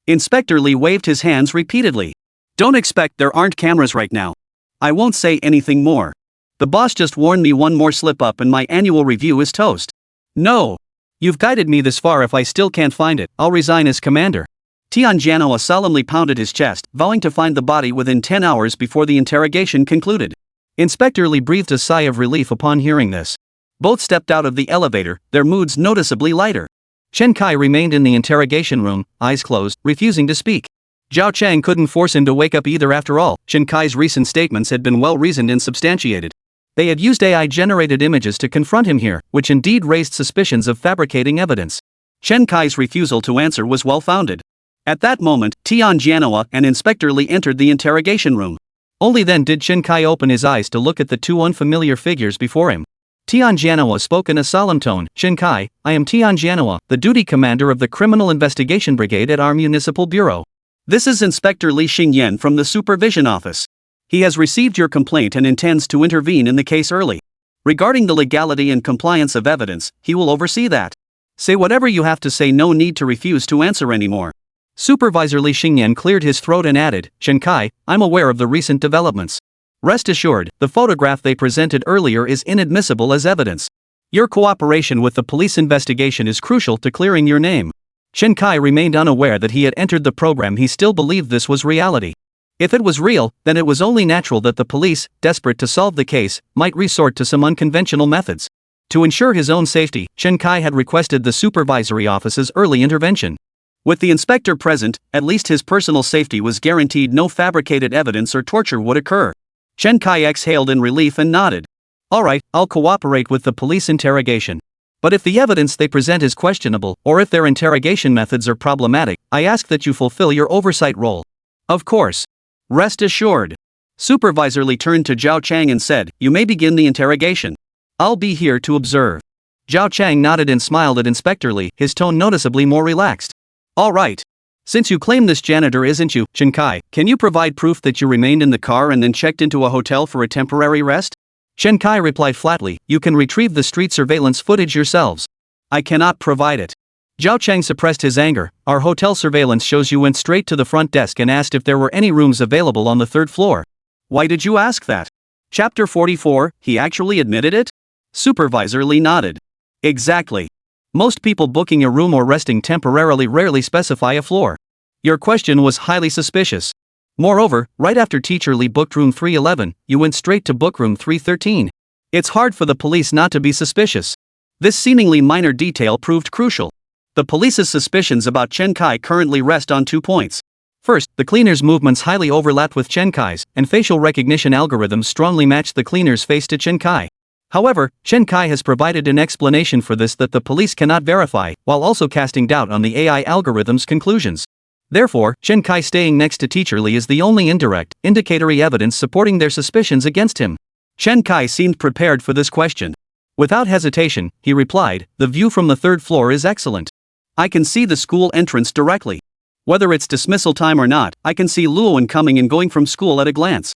Inspector Lee waved his hands repeatedly. "Don't expect there aren't cameras right now. I won't say anything more. The boss just warned me one more slip up and my annual review is toast. No. You've guided me this far. If I still can't find it, I'll resign as commander." Tian Janhua solemnly pounded his chest, vowing to find the body within 10 hours before the interrogation concluded. Inspector Lee breathed a sigh of relief upon hearing this. Both stepped out of the elevator, their moods noticeably lighter. Chen Kai remained in the interrogation room, eyes closed, refusing to speak. Zhao Chang couldn't force him to wake up either. After all, Chen Kai's recent statements had been well-reasoned and substantiated. They had used AI-generated images to confront him here, which indeed raised suspicions of fabricating evidence. Chen Kai's refusal to answer was well-founded. At that moment, Tian Janhua and Inspector Lee entered the interrogation room. Only then did Chen Kai open his eyes to look at the two unfamiliar figures before him. Tian Janhua spoke in a solemn tone. "Chen Kai, I am Tian Janhua, the duty commander of the Criminal Investigation Brigade at our Municipal Bureau. This is Inspector Li Xingyan from the Supervision Office. He has received your complaint and intends to intervene in the case early. Regarding the legality and compliance of evidence, he will oversee that. Say whatever you have to say. No need to refuse to answer anymore." Supervisor Li Xingyan cleared his throat and added, "Chen Kai, I'm aware of the recent developments. Rest assured, the photograph they presented earlier is inadmissible as evidence. Your cooperation with the police investigation is crucial to clearing your name." Chen Kai remained unaware that he had entered the program. He still believed this was reality. If it was real, then it was only natural that the police, desperate to solve the case, might resort to some unconventional methods. To ensure his own safety, Chen Kai had requested the supervisory office's early intervention. With the inspector present, at least his personal safety was guaranteed. No fabricated evidence or torture would occur. Chen Kai exhaled in relief and nodded. "All right, I'll cooperate with the police interrogation. But if the evidence they present is questionable, or if their interrogation methods are problematic, I ask that you fulfill your oversight role." "Of course. Rest assured." Supervisor Lee turned to Zhao Chang and said, "You may begin the interrogation. I'll be here to observe." Zhao Chang nodded and smiled at Inspector Lee, his tone noticeably more relaxed. "All right. Since you claim this janitor isn't you, Chen Kai, can you provide proof that you remained in the car and then checked into a hotel for a temporary rest?" Chen Kai replied flatly, "You can retrieve the street surveillance footage yourselves. I cannot provide it." Zhao Chang suppressed his anger. "Our hotel surveillance shows you went straight to the front desk and asked if there were any rooms available on the third floor. Why did you ask that?" Chapter 44, he actually admitted it? Supervisor Lee nodded. "Exactly. Most people booking a room or resting temporarily rarely specify a floor. Your question was highly suspicious. Moreover, right after Teacher Lee booked room 311, you went straight to book room 313. It's hard for the police not to be suspicious." This seemingly minor detail proved crucial. The police's suspicions about Chen Kai currently rest on 2 points. First, the cleaner's movements highly overlapped with Chen Kai's, and facial recognition algorithms strongly matched the cleaner's face to Chen Kai. However, Chen Kai has provided an explanation for this that the police cannot verify, while also casting doubt on the AI algorithm's conclusions. Therefore, Chen Kai staying next to Teacher Lee is the only indirect, indicatory evidence supporting their suspicions against him. Chen Kai seemed prepared for this question. Without hesitation, he replied, "The view from the third floor is excellent. I can see the school entrance directly. Whether it's dismissal time or not, I can see Luowen coming and going from school at a glance."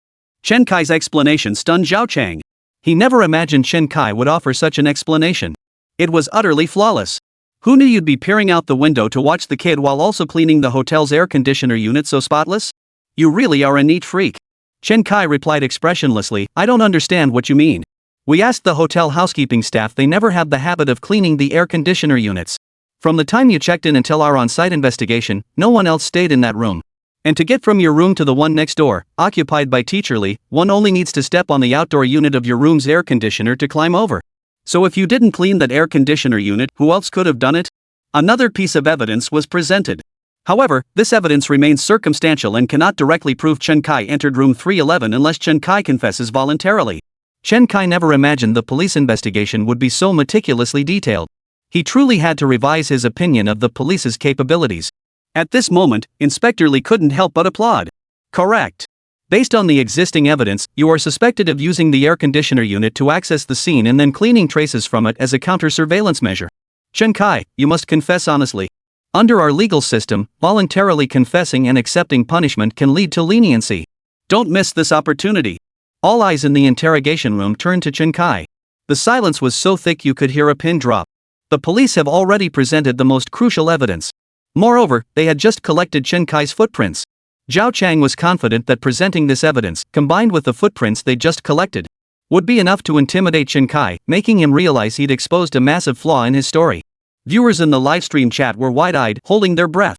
Chen Kai's explanation stunned Zhao Chang. He never imagined Chen Kai would offer such an explanation. It was utterly flawless. Who knew you'd be peering out the window to watch the kid while also cleaning the hotel's air conditioner unit so spotless? You really are a neat freak. Chen Kai replied expressionlessly, "I don't understand what you mean. We asked the hotel housekeeping staff. They never have the habit of cleaning the air conditioner units. From the time you checked in until our on-site investigation, no one else stayed in that room. And to get from your room to the one next door, occupied by Teacher Lee, one only needs to step on the outdoor unit of your room's air conditioner to climb over. So if you didn't clean that air conditioner unit, who else could have done it?" Another piece of evidence was presented. However, this evidence remains circumstantial and cannot directly prove Chen Kai entered room 311 unless Chen Kai confesses voluntarily. Chen Kai never imagined the police investigation would be so meticulously detailed. He truly had to revise his opinion of the police's capabilities. At this moment, Inspector Lee couldn't help but applaud. Correct. Based on the existing evidence, you are suspected of using the air conditioner unit to access the scene and then cleaning traces from it as a counter-surveillance measure. Chen Kai, you must confess honestly. Under our legal system, voluntarily confessing and accepting punishment can lead to leniency. Don't miss this opportunity. All eyes in the interrogation room turned to Chen Kai. The silence was so thick you could hear a pin drop. The police have already presented the most crucial evidence. Moreover, they had just collected Chen Kai's footprints. Zhao Chang was confident that presenting this evidence, combined with the footprints they just collected, would be enough to intimidate Chen Kai, making him realize he'd exposed a massive flaw in his story. Viewers in the livestream chat were wide-eyed, holding their breath.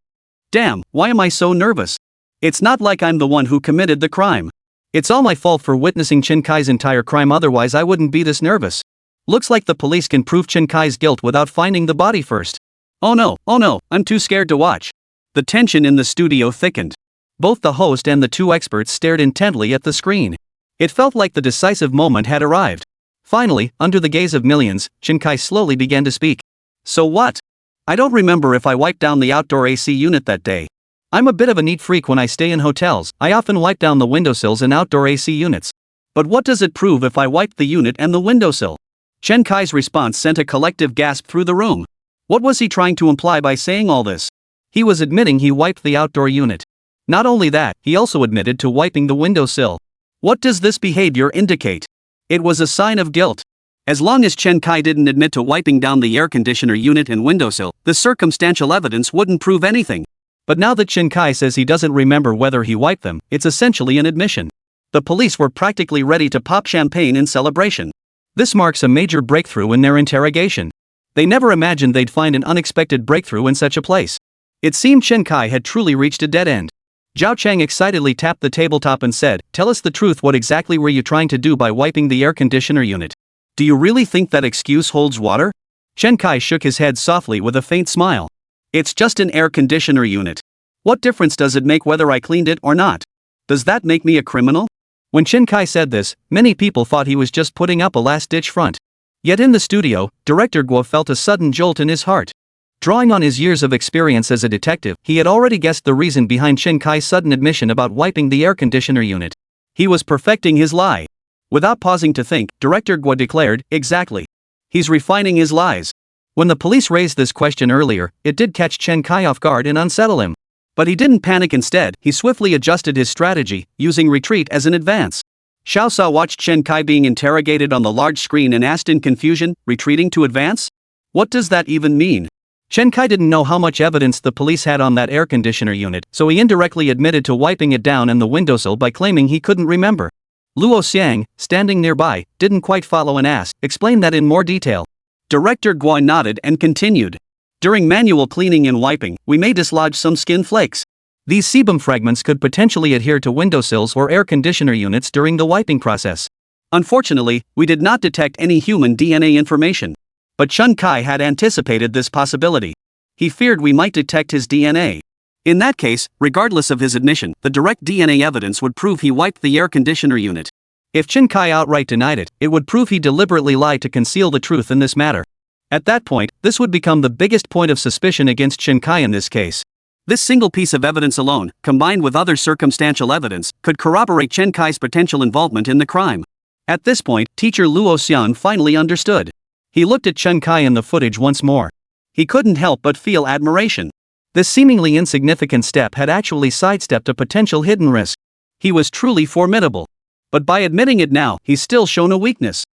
Damn, why am I so nervous? It's not like I'm the one who committed the crime. It's all my fault for witnessing Chen Kai's entire crime, otherwise I wouldn't be this nervous. Looks like the police can prove Chen Kai's guilt without finding the body first. Oh no, I'm too scared to watch. The tension in the studio thickened. Both the host and the two experts stared intently at the screen. It felt like the decisive moment had arrived. Finally, under the gaze of millions, Chen Kai slowly began to speak. So what? I don't remember if I wiped down the outdoor AC unit that day. I'm a bit of a neat freak when I stay in hotels. I often wipe down the windowsills in outdoor AC units. But what does it prove if I wiped the unit and the windowsill? Chen Kai's response sent a collective gasp through the room. What was he trying to imply by saying all this? He was admitting he wiped the outdoor unit. Not only that, he also admitted to wiping the windowsill. What does this behavior indicate? It was a sign of guilt. As long as Chen Kai didn't admit to wiping down the air conditioner unit and windowsill, the circumstantial evidence wouldn't prove anything. But now that Chen Kai says he doesn't remember whether he wiped them, it's essentially an admission. The police were practically ready to pop champagne in celebration. This marks a major breakthrough in their interrogation. They never imagined they'd find an unexpected breakthrough in such a place. It seemed Chen Kai had truly reached a dead end. Zhao Chang excitedly tapped the tabletop and said, "Tell us the truth, what exactly were you trying to do by wiping the air conditioner unit? Do you really think that excuse holds water?" Chen Kai shook his head softly with a faint smile. "It's just an air conditioner unit. What difference does it make whether I cleaned it or not? Does that make me a criminal?" When Chen Kai said this, many people thought he was just putting up a last-ditch front. Yet in the studio, Director Guo felt a sudden jolt in his heart. Drawing on his years of experience as a detective, he had already guessed the reason behind Chen Kai's sudden admission about wiping the air conditioner unit. He was perfecting his lie. Without pausing to think, Director Guo declared, "Exactly. He's refining his lies." When the police raised this question earlier, it did catch Chen Kai off guard and unsettle him. But he didn't panic. Instead, he swiftly adjusted his strategy, using retreat as an advance. Xiao Sa watched Chen Kai being interrogated on the large screen and asked in confusion, "Retreating to advance? What does that even mean?" Chen Kai didn't know how much evidence the police had on that air conditioner unit, so he indirectly admitted to wiping it down and the windowsill by claiming he couldn't remember. Luo Xiang, standing nearby, didn't quite follow and asked, "Explain that in more detail." Director Guo nodded and continued. "During manual cleaning and wiping, we may dislodge some skin flakes. These sebum fragments could potentially adhere to windowsills or air conditioner units during the wiping process. Unfortunately, we did not detect any human DNA information. But Chen Kai had anticipated this possibility. He feared we might detect his DNA. In that case, regardless of his admission, the direct DNA evidence would prove he wiped the air conditioner unit. If Chen Kai outright denied it, it would prove he deliberately lied to conceal the truth in this matter. At that point, this would become the biggest point of suspicion against Chen Kai in this case. This single piece of evidence alone, combined with other circumstantial evidence, could corroborate Chen Kai's potential involvement in the crime. At this point, teacher Luo Xian finally understood. He looked at Chen Kai in the footage once more. He couldn't help but feel admiration. This seemingly insignificant step had actually sidestepped a potential hidden risk. He was truly formidable. But by admitting it now, he's still shown a weakness.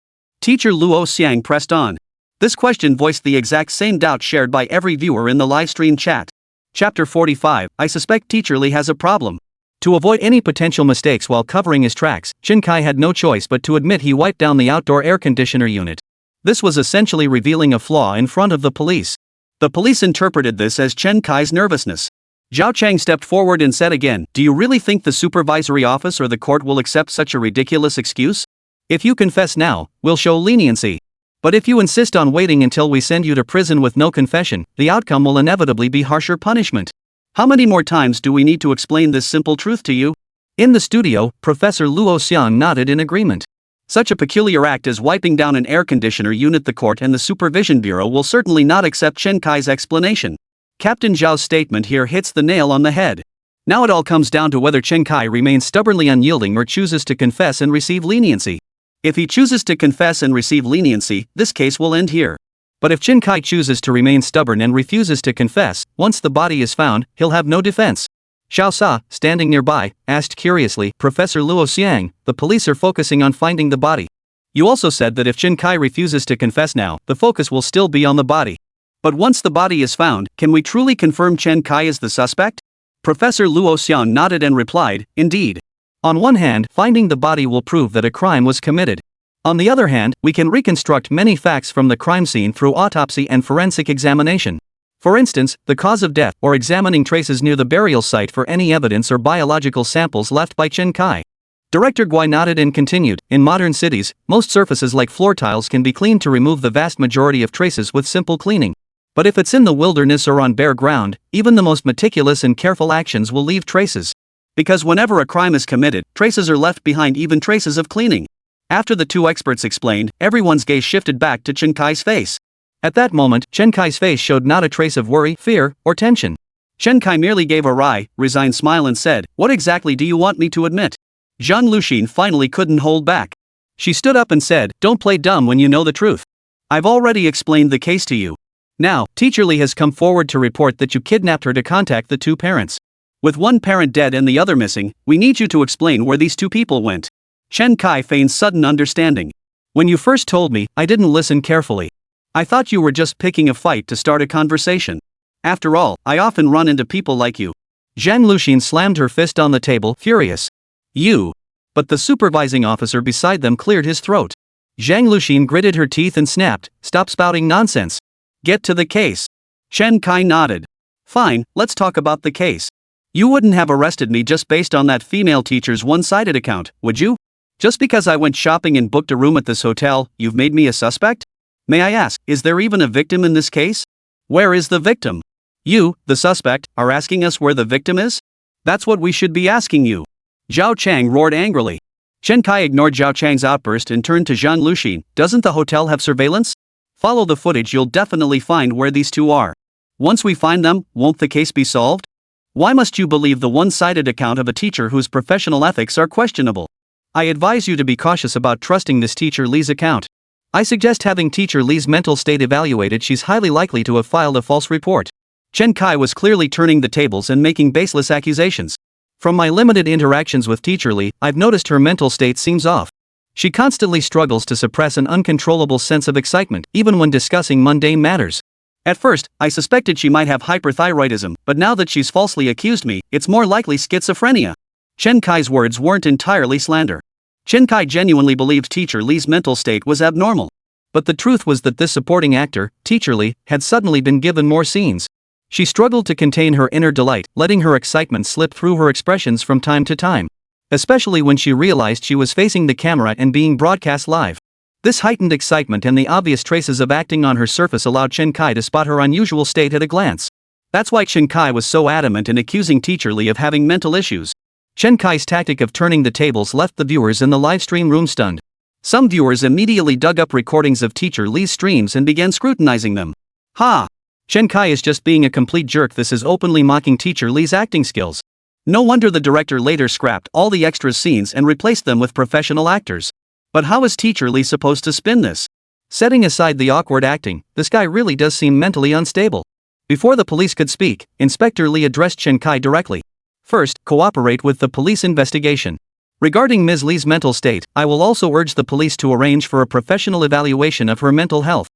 Teacher Luo Xiang pressed on. This question voiced the exact same doubt shared by every viewer in the livestream chat. Chapter 45, I suspect Teacher Li has a problem. To avoid any potential mistakes while covering his tracks, Chen Kai had no choice but to admit he wiped down the outdoor air conditioner unit. This was essentially revealing a flaw in front of the police. The police interpreted this as Chen Kai's nervousness. Zhao Chang stepped forward and said again, "Do you really think the supervisory office or the court will accept such a ridiculous excuse? If you confess now, we'll show leniency." But if you insist on waiting until we send you to prison with no confession, the outcome will inevitably be harsher punishment. How many more times do we need to explain this simple truth to you? In the studio, Professor Luo Xiang nodded in agreement. Such a peculiar act as wiping down an air conditioner unit. The court and the Supervision Bureau will certainly not accept Chen Kai's explanation. Captain Zhao's statement here hits the nail on the head. Now it all comes down to whether Chen Kai remains stubbornly unyielding or chooses to confess and receive leniency. If he chooses to confess and receive leniency, this case will end here. But if Chen Kai chooses to remain stubborn and refuses to confess, once the body is found, he'll have no defense. Xiao Sa, standing nearby, asked curiously, Professor Luo Xiang, the police are focusing on finding the body. You also said that if Chen Kai refuses to confess now, the focus will still be on the body. But once the body is found, can we truly confirm Chen Kai is the suspect? Professor Luo Xiang nodded and replied, indeed. On one hand, finding the body will prove that a crime was committed. On the other hand, we can reconstruct many facts from the crime scene through autopsy and forensic examination. For instance, the cause of death, or examining traces near the burial site for any evidence or biological samples left by Chen Kai. Director Guai nodded and continued, in modern cities, most surfaces like floor tiles can be cleaned to remove the vast majority of traces with simple cleaning. But if it's in the wilderness or on bare ground, even the most meticulous and careful actions will leave traces. Because whenever a crime is committed, traces are left behind, even traces of cleaning. After the two experts explained, everyone's gaze shifted back to Chen Kai's face. At that moment, Chen Kai's face showed not a trace of worry, fear, or tension. Chen Kai merely gave a wry, resigned smile and said, what exactly do you want me to admit? Zhang Luxin finally couldn't hold back. She stood up and said, don't play dumb when you know the truth. I've already explained the case to you. Now, Teacher Li has come forward to report that you kidnapped her to contact the two parents. With one parent dead and the other missing, we need you to explain where these two people went. Chen Kai feigned sudden understanding. When you first told me, I didn't listen carefully. I thought you were just picking a fight to start a conversation. After all, I often run into people like you. Zhang Luxin slammed her fist on the table, furious. You. But the supervising officer beside them cleared his throat. Zhang Luxin gritted her teeth and snapped, stop spouting nonsense. Get to the case. Chen Kai nodded. Fine, let's talk about the case. You wouldn't have arrested me just based on that female teacher's one-sided account, would you? Just because I went shopping and booked a room at this hotel, you've made me a suspect? May I ask, is there even a victim in this case? Where is the victim? You, the suspect, are asking us where the victim is? That's what we should be asking you. Zhao Chang roared angrily. Chen Kai ignored Zhao Chang's outburst and turned to Zhang Luxin. Doesn't the hotel have surveillance? Follow the footage, you'll definitely find where these two are. Once we find them, won't the case be solved? Why must you believe the one-sided account of a teacher whose professional ethics are questionable? I advise you to be cautious about trusting this Teacher Li's account. I suggest having Teacher Li's mental state evaluated. She's highly likely to have filed a false report. Chen Kai was clearly turning the tables and making baseless accusations. From my limited interactions with Teacher Li, I've noticed her mental state seems off. She constantly struggles to suppress an uncontrollable sense of excitement, even when discussing mundane matters. At first, I suspected she might have hyperthyroidism, but now that she's falsely accused me, it's more likely schizophrenia. Chen Kai's words weren't entirely slander. Chen Kai genuinely believed Teacher Li's mental state was abnormal. But the truth was that this supporting actor, Teacher Li, had suddenly been given more scenes. She struggled to contain her inner delight, letting her excitement slip through her expressions from time to time. Especially when she realized she was facing the camera and being broadcast live. This heightened excitement and the obvious traces of acting on her surface allowed Chen Kai to spot her unusual state at a glance. That's why Chen Kai was so adamant in accusing Teacher Li of having mental issues. Chen Kai's tactic of turning the tables left the viewers in the livestream room stunned. Some viewers immediately dug up recordings of Teacher Li's streams and began scrutinizing them. Ha! Chen Kai is just being a complete jerk. This is openly mocking Teacher Li's acting skills. No wonder the director later scrapped all the extra scenes and replaced them with professional actors. But how is Teacher Li supposed to spin this? Setting aside the awkward acting, this guy really does seem mentally unstable. Before the police could speak, Inspector Li addressed Chen Kai directly. First, cooperate with the police investigation. Regarding Ms. Li's mental state, I will also urge the police to arrange for a professional evaluation of her mental health.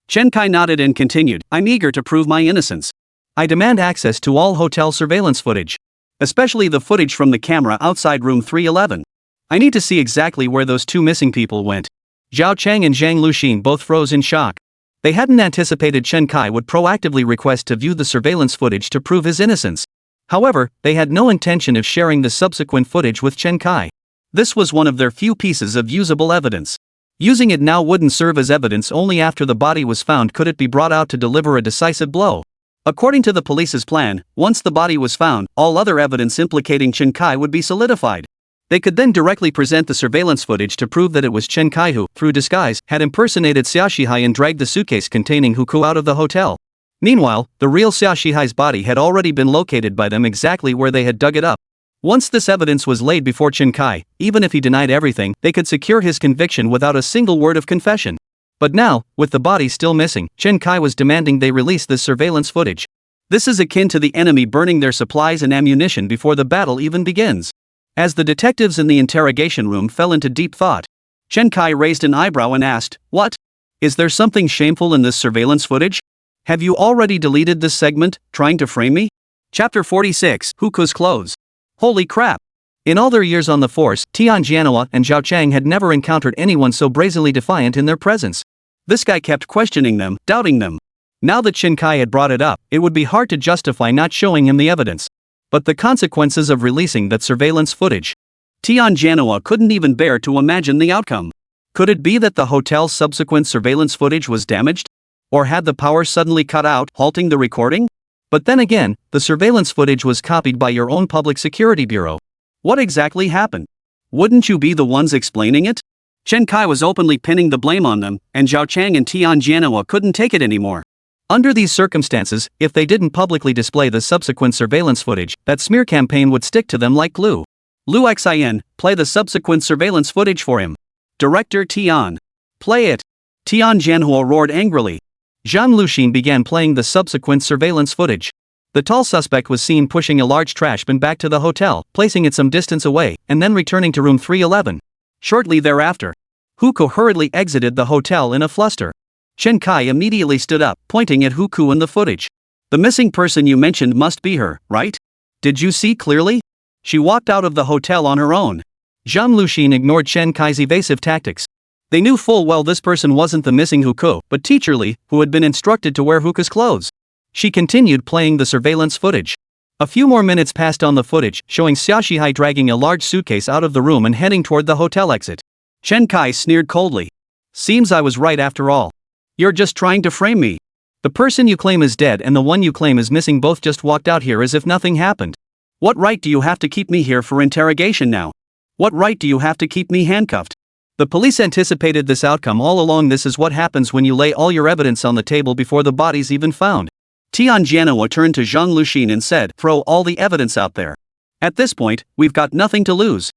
Chen Kai nodded and continued, I'm eager to prove my innocence. I demand access to all hotel surveillance footage. Especially the footage from the camera outside room 311. I need to see exactly where those two missing people went. Zhao Chang and Zhang Luxin both froze in shock. They hadn't anticipated Chen Kai would proactively request to view the surveillance footage to prove his innocence. However, they had no intention of sharing the subsequent footage with Chen Kai. This was one of their few pieces of usable evidence. Using it now wouldn't serve as evidence. Only after the body was found could it be brought out to deliver a decisive blow. According to the police's plan, once the body was found, all other evidence implicating Chen Kai would be solidified. They could then directly present the surveillance footage to prove that it was Chen Kai who, through disguise, had impersonated Xia Shihai and dragged the suitcase containing Huku out of the hotel. Meanwhile, the real Xia Shihai's body had already been located by them exactly where they had dug it up. Once this evidence was laid before Chen Kai, even if he denied everything, they could secure his conviction without a single word of confession. But now, with the body still missing, Chen Kai was demanding they release this surveillance footage. This is akin to the enemy burning their supplies and ammunition before the battle even begins. As the detectives in the interrogation room fell into deep thought, Chen Kai raised an eyebrow and asked, "What? Is there something shameful in this surveillance footage? Have you already deleted this segment, trying to frame me?" Chapter 46, Huku's Clothes. Holy crap! In all their years on the force, Tian Jianhua and Zhao Chang had never encountered anyone so brazenly defiant in their presence. This guy kept questioning them, doubting them. Now that Chen Kai had brought it up, it would be hard to justify not showing him the evidence. But the consequences of releasing that surveillance footage. Tian Jianhua couldn't even bear to imagine the outcome. Could it be that the hotel's subsequent surveillance footage was damaged? Or had the power suddenly cut out, halting the recording? But then again, the surveillance footage was copied by your own public security bureau. What exactly happened? Wouldn't you be the ones explaining it? Chen Kai was openly pinning the blame on them, and Zhao Chang and Tian Jianhua couldn't take it anymore. Under these circumstances, if they didn't publicly display the subsequent surveillance footage, that smear campaign would stick to them like glue. Lu Xin, play the subsequent surveillance footage for him. Director Tian. Play it. Tian Jianhua roared angrily. Zhang Luxin began playing the subsequent surveillance footage. The tall suspect was seen pushing a large trash bin back to the hotel, placing it some distance away, and then returning to room 311. Shortly thereafter, Huku hurriedly exited the hotel in a fluster. Chen Kai immediately stood up, pointing at Huku in the footage. "The missing person you mentioned must be her, right? Did you see clearly? She walked out of the hotel on her own." Zhang Luxin ignored Chen Kai's evasive tactics. They knew full well this person wasn't the missing Huku, but Teacher Li, who had been instructed to wear Huku's clothes. She continued playing the surveillance footage. A few more minutes passed on the footage, showing Xia Shihai dragging a large suitcase out of the room and heading toward the hotel exit. Chen Kai sneered coldly. "Seems I was right after all. You're just trying to frame me. The person you claim is dead and the one you claim is missing both just walked out here as if nothing happened. What right do you have to keep me here for interrogation now? What right do you have to keep me handcuffed?" The police anticipated this outcome all along. This is what happens when you lay all your evidence on the table before the body's even found. Tian Jianhua turned to Zhang Luxin and said, "Throw all the evidence out there. At this point, we've got nothing to lose."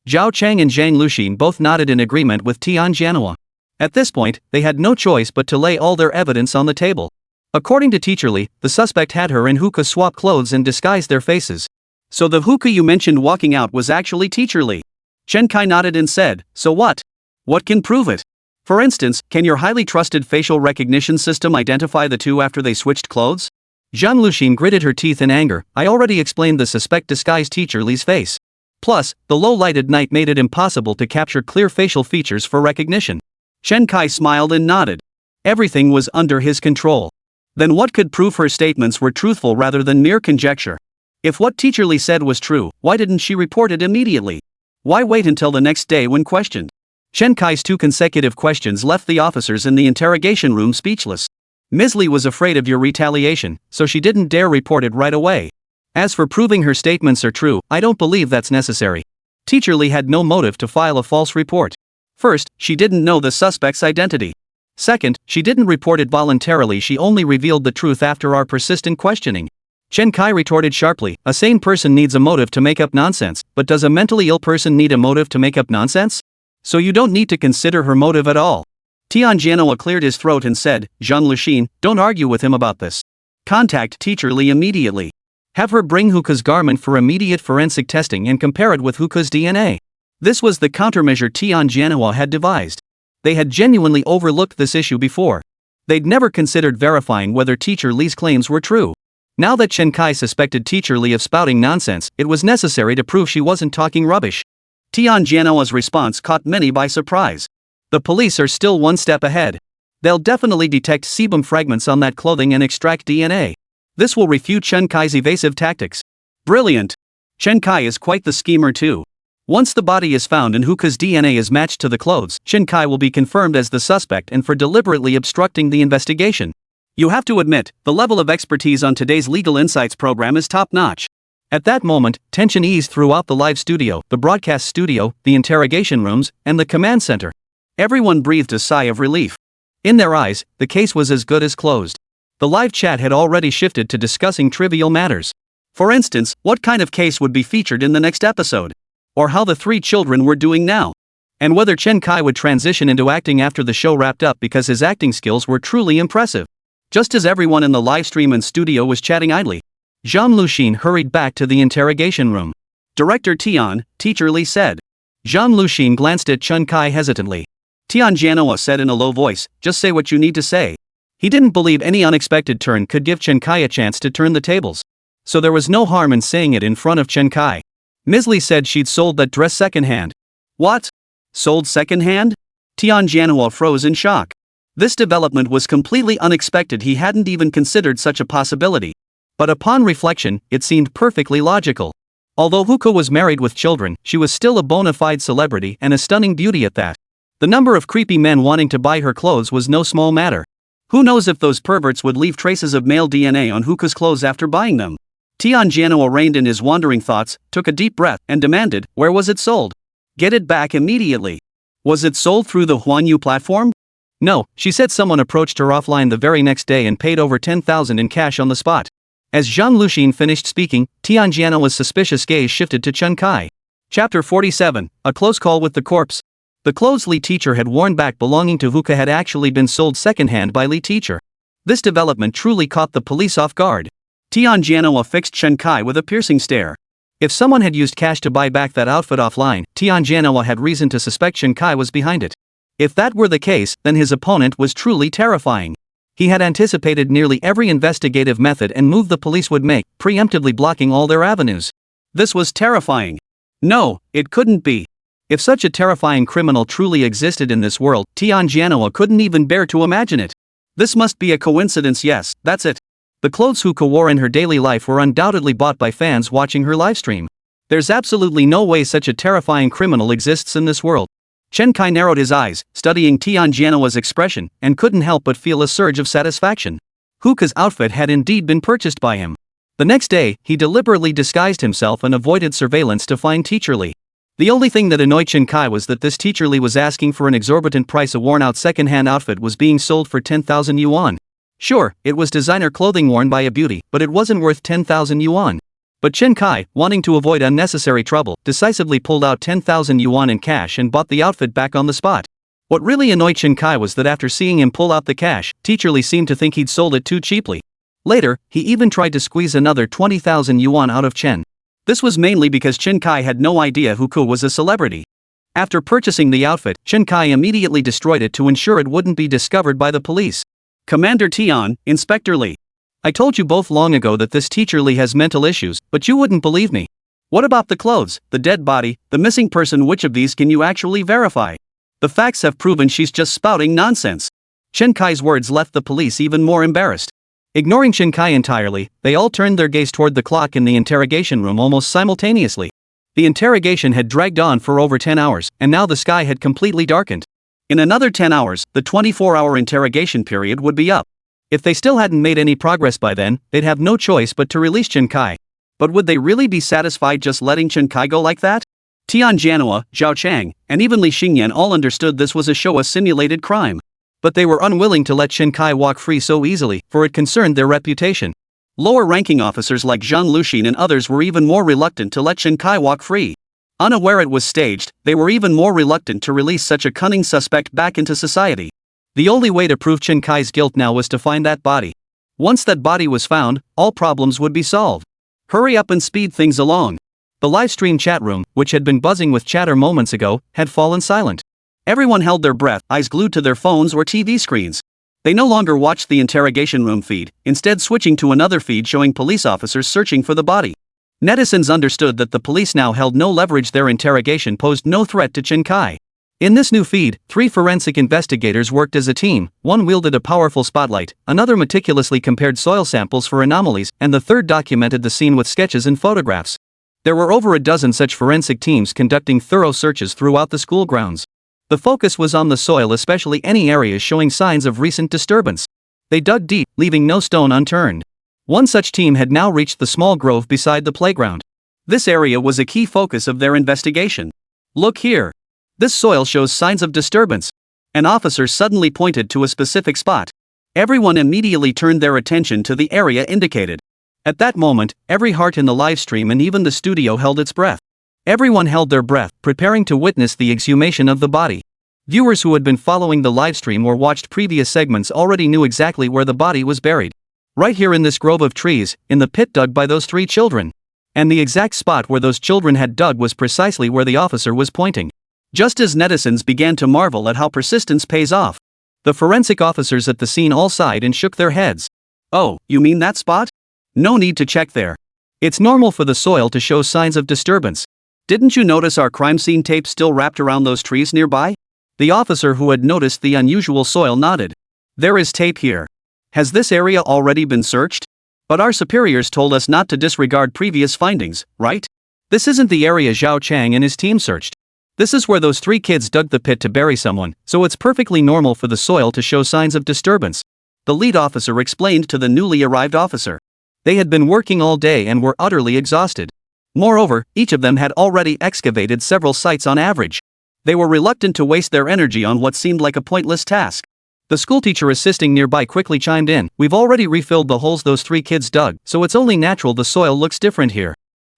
Zhao Chang and Zhang Luxin both nodded in agreement with Tian Jianhua. At this point, they had no choice but to lay all their evidence on the table. According to Teacher Li, the suspect had her and Huka swap clothes and disguise their faces. So the Huka you mentioned walking out was actually Teacher Li. Chen Kai nodded and said, "So what? What can prove it? For instance, can your highly trusted facial recognition system identify the two after they switched clothes?" Zhang Luxin gritted her teeth in anger. "I already explained the suspect disguised Teacher Li's face. Plus, the low-lighted night made it impossible to capture clear facial features for recognition." Chen Kai smiled and nodded. Everything was under his control. Then what could prove her statements were truthful rather than mere conjecture? If what Teacher Li said was true, why didn't she report it immediately? Why wait until the next day when questioned? Chen Kai's two consecutive questions left the officers in the interrogation room speechless. Ms. Li was afraid of your retaliation, so she didn't dare report it right away. As for proving her statements are true, I don't believe that's necessary. Teacher Li had no motive to file a false report. First, she didn't know the suspect's identity. Second, she didn't report it voluntarily. She only revealed the truth after our persistent questioning. Chen Kai retorted sharply, "A sane person needs a motive to make up nonsense, but does a mentally ill person need a motive to make up nonsense? So you don't need to consider her motive at all." Tian Jianhua cleared his throat and said, "Zhang Luxin, don't argue with him about this. Contact Teacher Li immediately. Have her bring Huka's garment for immediate forensic testing and compare it with Huka's DNA." This was the countermeasure Tian Jianhua had devised. They had genuinely overlooked this issue before. They'd never considered verifying whether Teacher Li's claims were true. Now that Chen Kai suspected Teacher Li of spouting nonsense, it was necessary to prove she wasn't talking rubbish. Tian Jianhua's response caught many by surprise. The police are still one step ahead. They'll definitely detect sebum fragments on that clothing and extract DNA. This will refute Chen Kai's evasive tactics. Brilliant. Chen Kai is quite the schemer too. Once the body is found and Hookah's DNA is matched to the clothes, Chen Kai will be confirmed as the suspect and for deliberately obstructing the investigation. You have to admit, the level of expertise on today's Legal Insights program is top-notch. At that moment, tension eased throughout the live studio, the broadcast studio, the interrogation rooms, and the command center. Everyone breathed a sigh of relief. In their eyes, the case was as good as closed. The live chat had already shifted to discussing trivial matters. For instance, what kind of case would be featured in the next episode? Or how the three children were doing now? And whether Chen Kai would transition into acting after the show wrapped up because his acting skills were truly impressive. Just as everyone in the livestream and studio was chatting idly, Zhang Luxin hurried back to the interrogation room. Director Tian, teacherly said. Zhang Luxin glanced at Chen Kai hesitantly. Tian Jianhua said in a low voice, just say what you need to say. He didn't believe any unexpected turn could give Chen Kai a chance to turn the tables. So there was no harm in saying it in front of Chen Kai. Ms. Li said she'd sold that dress secondhand. What? Sold secondhand? Tian Jianhua froze in shock. This development was completely unexpected. He hadn't even considered such a possibility. But upon reflection, it seemed perfectly logical. Although Hookah was married with children, she was still a bona fide celebrity and a stunning beauty at that. The number of creepy men wanting to buy her clothes was no small matter. Who knows if those perverts would leave traces of male DNA on Hookah's clothes after buying them? Tian Jianhua reined in his wandering thoughts, took a deep breath, and demanded, where was it sold? Get it back immediately. Was it sold through the Huanyu platform? No, she said someone approached her offline the very next day and paid over 10,000 in cash on the spot. As Zhang Luxin finished speaking, Tian Jianhua's suspicious gaze shifted to Chen Kai. Chapter 47, A Close Call with the Corpse. The clothes Li teacher had worn back belonging to Hookah had actually been sold secondhand by Li teacher. This development truly caught the police off guard. Tian Jianhua fixed Chen Kai with a piercing stare. If someone had used cash to buy back that outfit offline, Tian Jianhua had reason to suspect Chen Kai was behind it. If that were the case, then his opponent was truly terrifying. He had anticipated nearly every investigative method and move the police would make, preemptively blocking all their avenues. This was terrifying. No, it couldn't be. If such a terrifying criminal truly existed in this world, Tian Jianhua couldn't even bear to imagine it. This must be a coincidence. Yes, that's it. The clothes Hookah wore in her daily life were undoubtedly bought by fans watching her livestream. There's absolutely no way such a terrifying criminal exists in this world. Chen Kai narrowed his eyes, studying Tian Jianhua's expression, and couldn't help but feel a surge of satisfaction. Hookah's outfit had indeed been purchased by him. The next day, he deliberately disguised himself and avoided surveillance to find Teacher Li. The only thing that annoyed Chen Kai was that this Teacher Li was asking for an exorbitant price. A worn-out second-hand outfit was being sold for 10,000 yuan. Sure, it was designer clothing worn by a beauty, but it wasn't worth 10,000 yuan. But Chen Kai, wanting to avoid unnecessary trouble, decisively pulled out 10,000 yuan in cash and bought the outfit back on the spot. What really annoyed Chen Kai was that after seeing him pull out the cash, Teacher Li seemed to think he'd sold it too cheaply. Later, he even tried to squeeze another 20,000 yuan out of Chen. This was mainly because Chen Kai had no idea Hookah was a celebrity. After purchasing the outfit, Chen Kai immediately destroyed it to ensure it wouldn't be discovered by the police. Commander Tian, Inspector Li. I told you both long ago that this Teacher Li has mental issues, but you wouldn't believe me. What about the clothes, the dead body, the missing person? Which of these can you actually verify? The facts have proven she's just spouting nonsense. Chen Kai's words left the police even more embarrassed. Ignoring Chen Kai entirely, they all turned their gaze toward the clock in the interrogation room almost simultaneously. The interrogation had dragged on for over 10 hours, and now the sky had completely darkened. In another 10 hours, the 24-hour interrogation period would be up. If they still hadn't made any progress by then, they'd have no choice but to release Chen Kai. But would they really be satisfied just letting Chen Kai go like that? Tian Jianhua, Zhao Chang, and even Li Xingyan all understood this was a show, a simulated crime. But they were unwilling to let Chen Kai walk free so easily, for it concerned their reputation. Lower-ranking officers like Zhang Luxin and others were even more reluctant to let Chen Kai walk free. Unaware it was staged, they were even more reluctant to release such a cunning suspect back into society. The only way to prove Chen Kai's guilt now was to find that body. Once that body was found, all problems would be solved. Hurry up and speed things along. The livestream chat room, which had been buzzing with chatter moments ago, had fallen silent. Everyone held their breath, eyes glued to their phones or TV screens. They no longer watched the interrogation room feed, instead switching to another feed showing police officers searching for the body. Netizens understood that the police now held no leverage. Their interrogation posed no threat to Chen Kai. In this new feed, 3 forensic investigators worked as a team. One wielded a powerful spotlight, another meticulously compared soil samples for anomalies, and the third documented the scene with sketches and photographs. There were over a dozen such forensic teams conducting thorough searches throughout the school grounds. The focus was on the soil, especially any areas showing signs of recent disturbance. They dug deep, leaving no stone unturned. One such team had now reached the small grove beside the playground. This area was a key focus of their investigation. Look here. This soil shows signs of disturbance. An officer suddenly pointed to a specific spot. Everyone immediately turned their attention to the area indicated. At that moment, every heart in the live stream and even the studio held its breath. Everyone held their breath, preparing to witness the exhumation of the body. Viewers who had been following the livestream or watched previous segments already knew exactly where the body was buried. Right here in this grove of trees, in the pit dug by those 3 children. And the exact spot where those children had dug was precisely where the officer was pointing. Just as netizens began to marvel at how persistence pays off, the forensic officers at the scene all sighed and shook their heads. Oh, you mean that spot? No need to check there. It's normal for the soil to show signs of disturbance. Didn't you notice our crime scene tape still wrapped around those trees nearby? The officer who had noticed the unusual soil nodded. There is tape here. Has this area already been searched? But our superiors told us not to disregard previous findings, right? This isn't the area Zhao Chang and his team searched. This is where those 3 kids dug the pit to bury someone, so it's perfectly normal for the soil to show signs of disturbance. The lead officer explained to the newly arrived officer. They had been working all day and were utterly exhausted. Moreover, each of them had already excavated several sites on average. They were reluctant to waste their energy on what seemed like a pointless task. The schoolteacher assisting nearby quickly chimed in. We've already refilled the holes those 3 kids dug, so it's only natural the soil looks different here.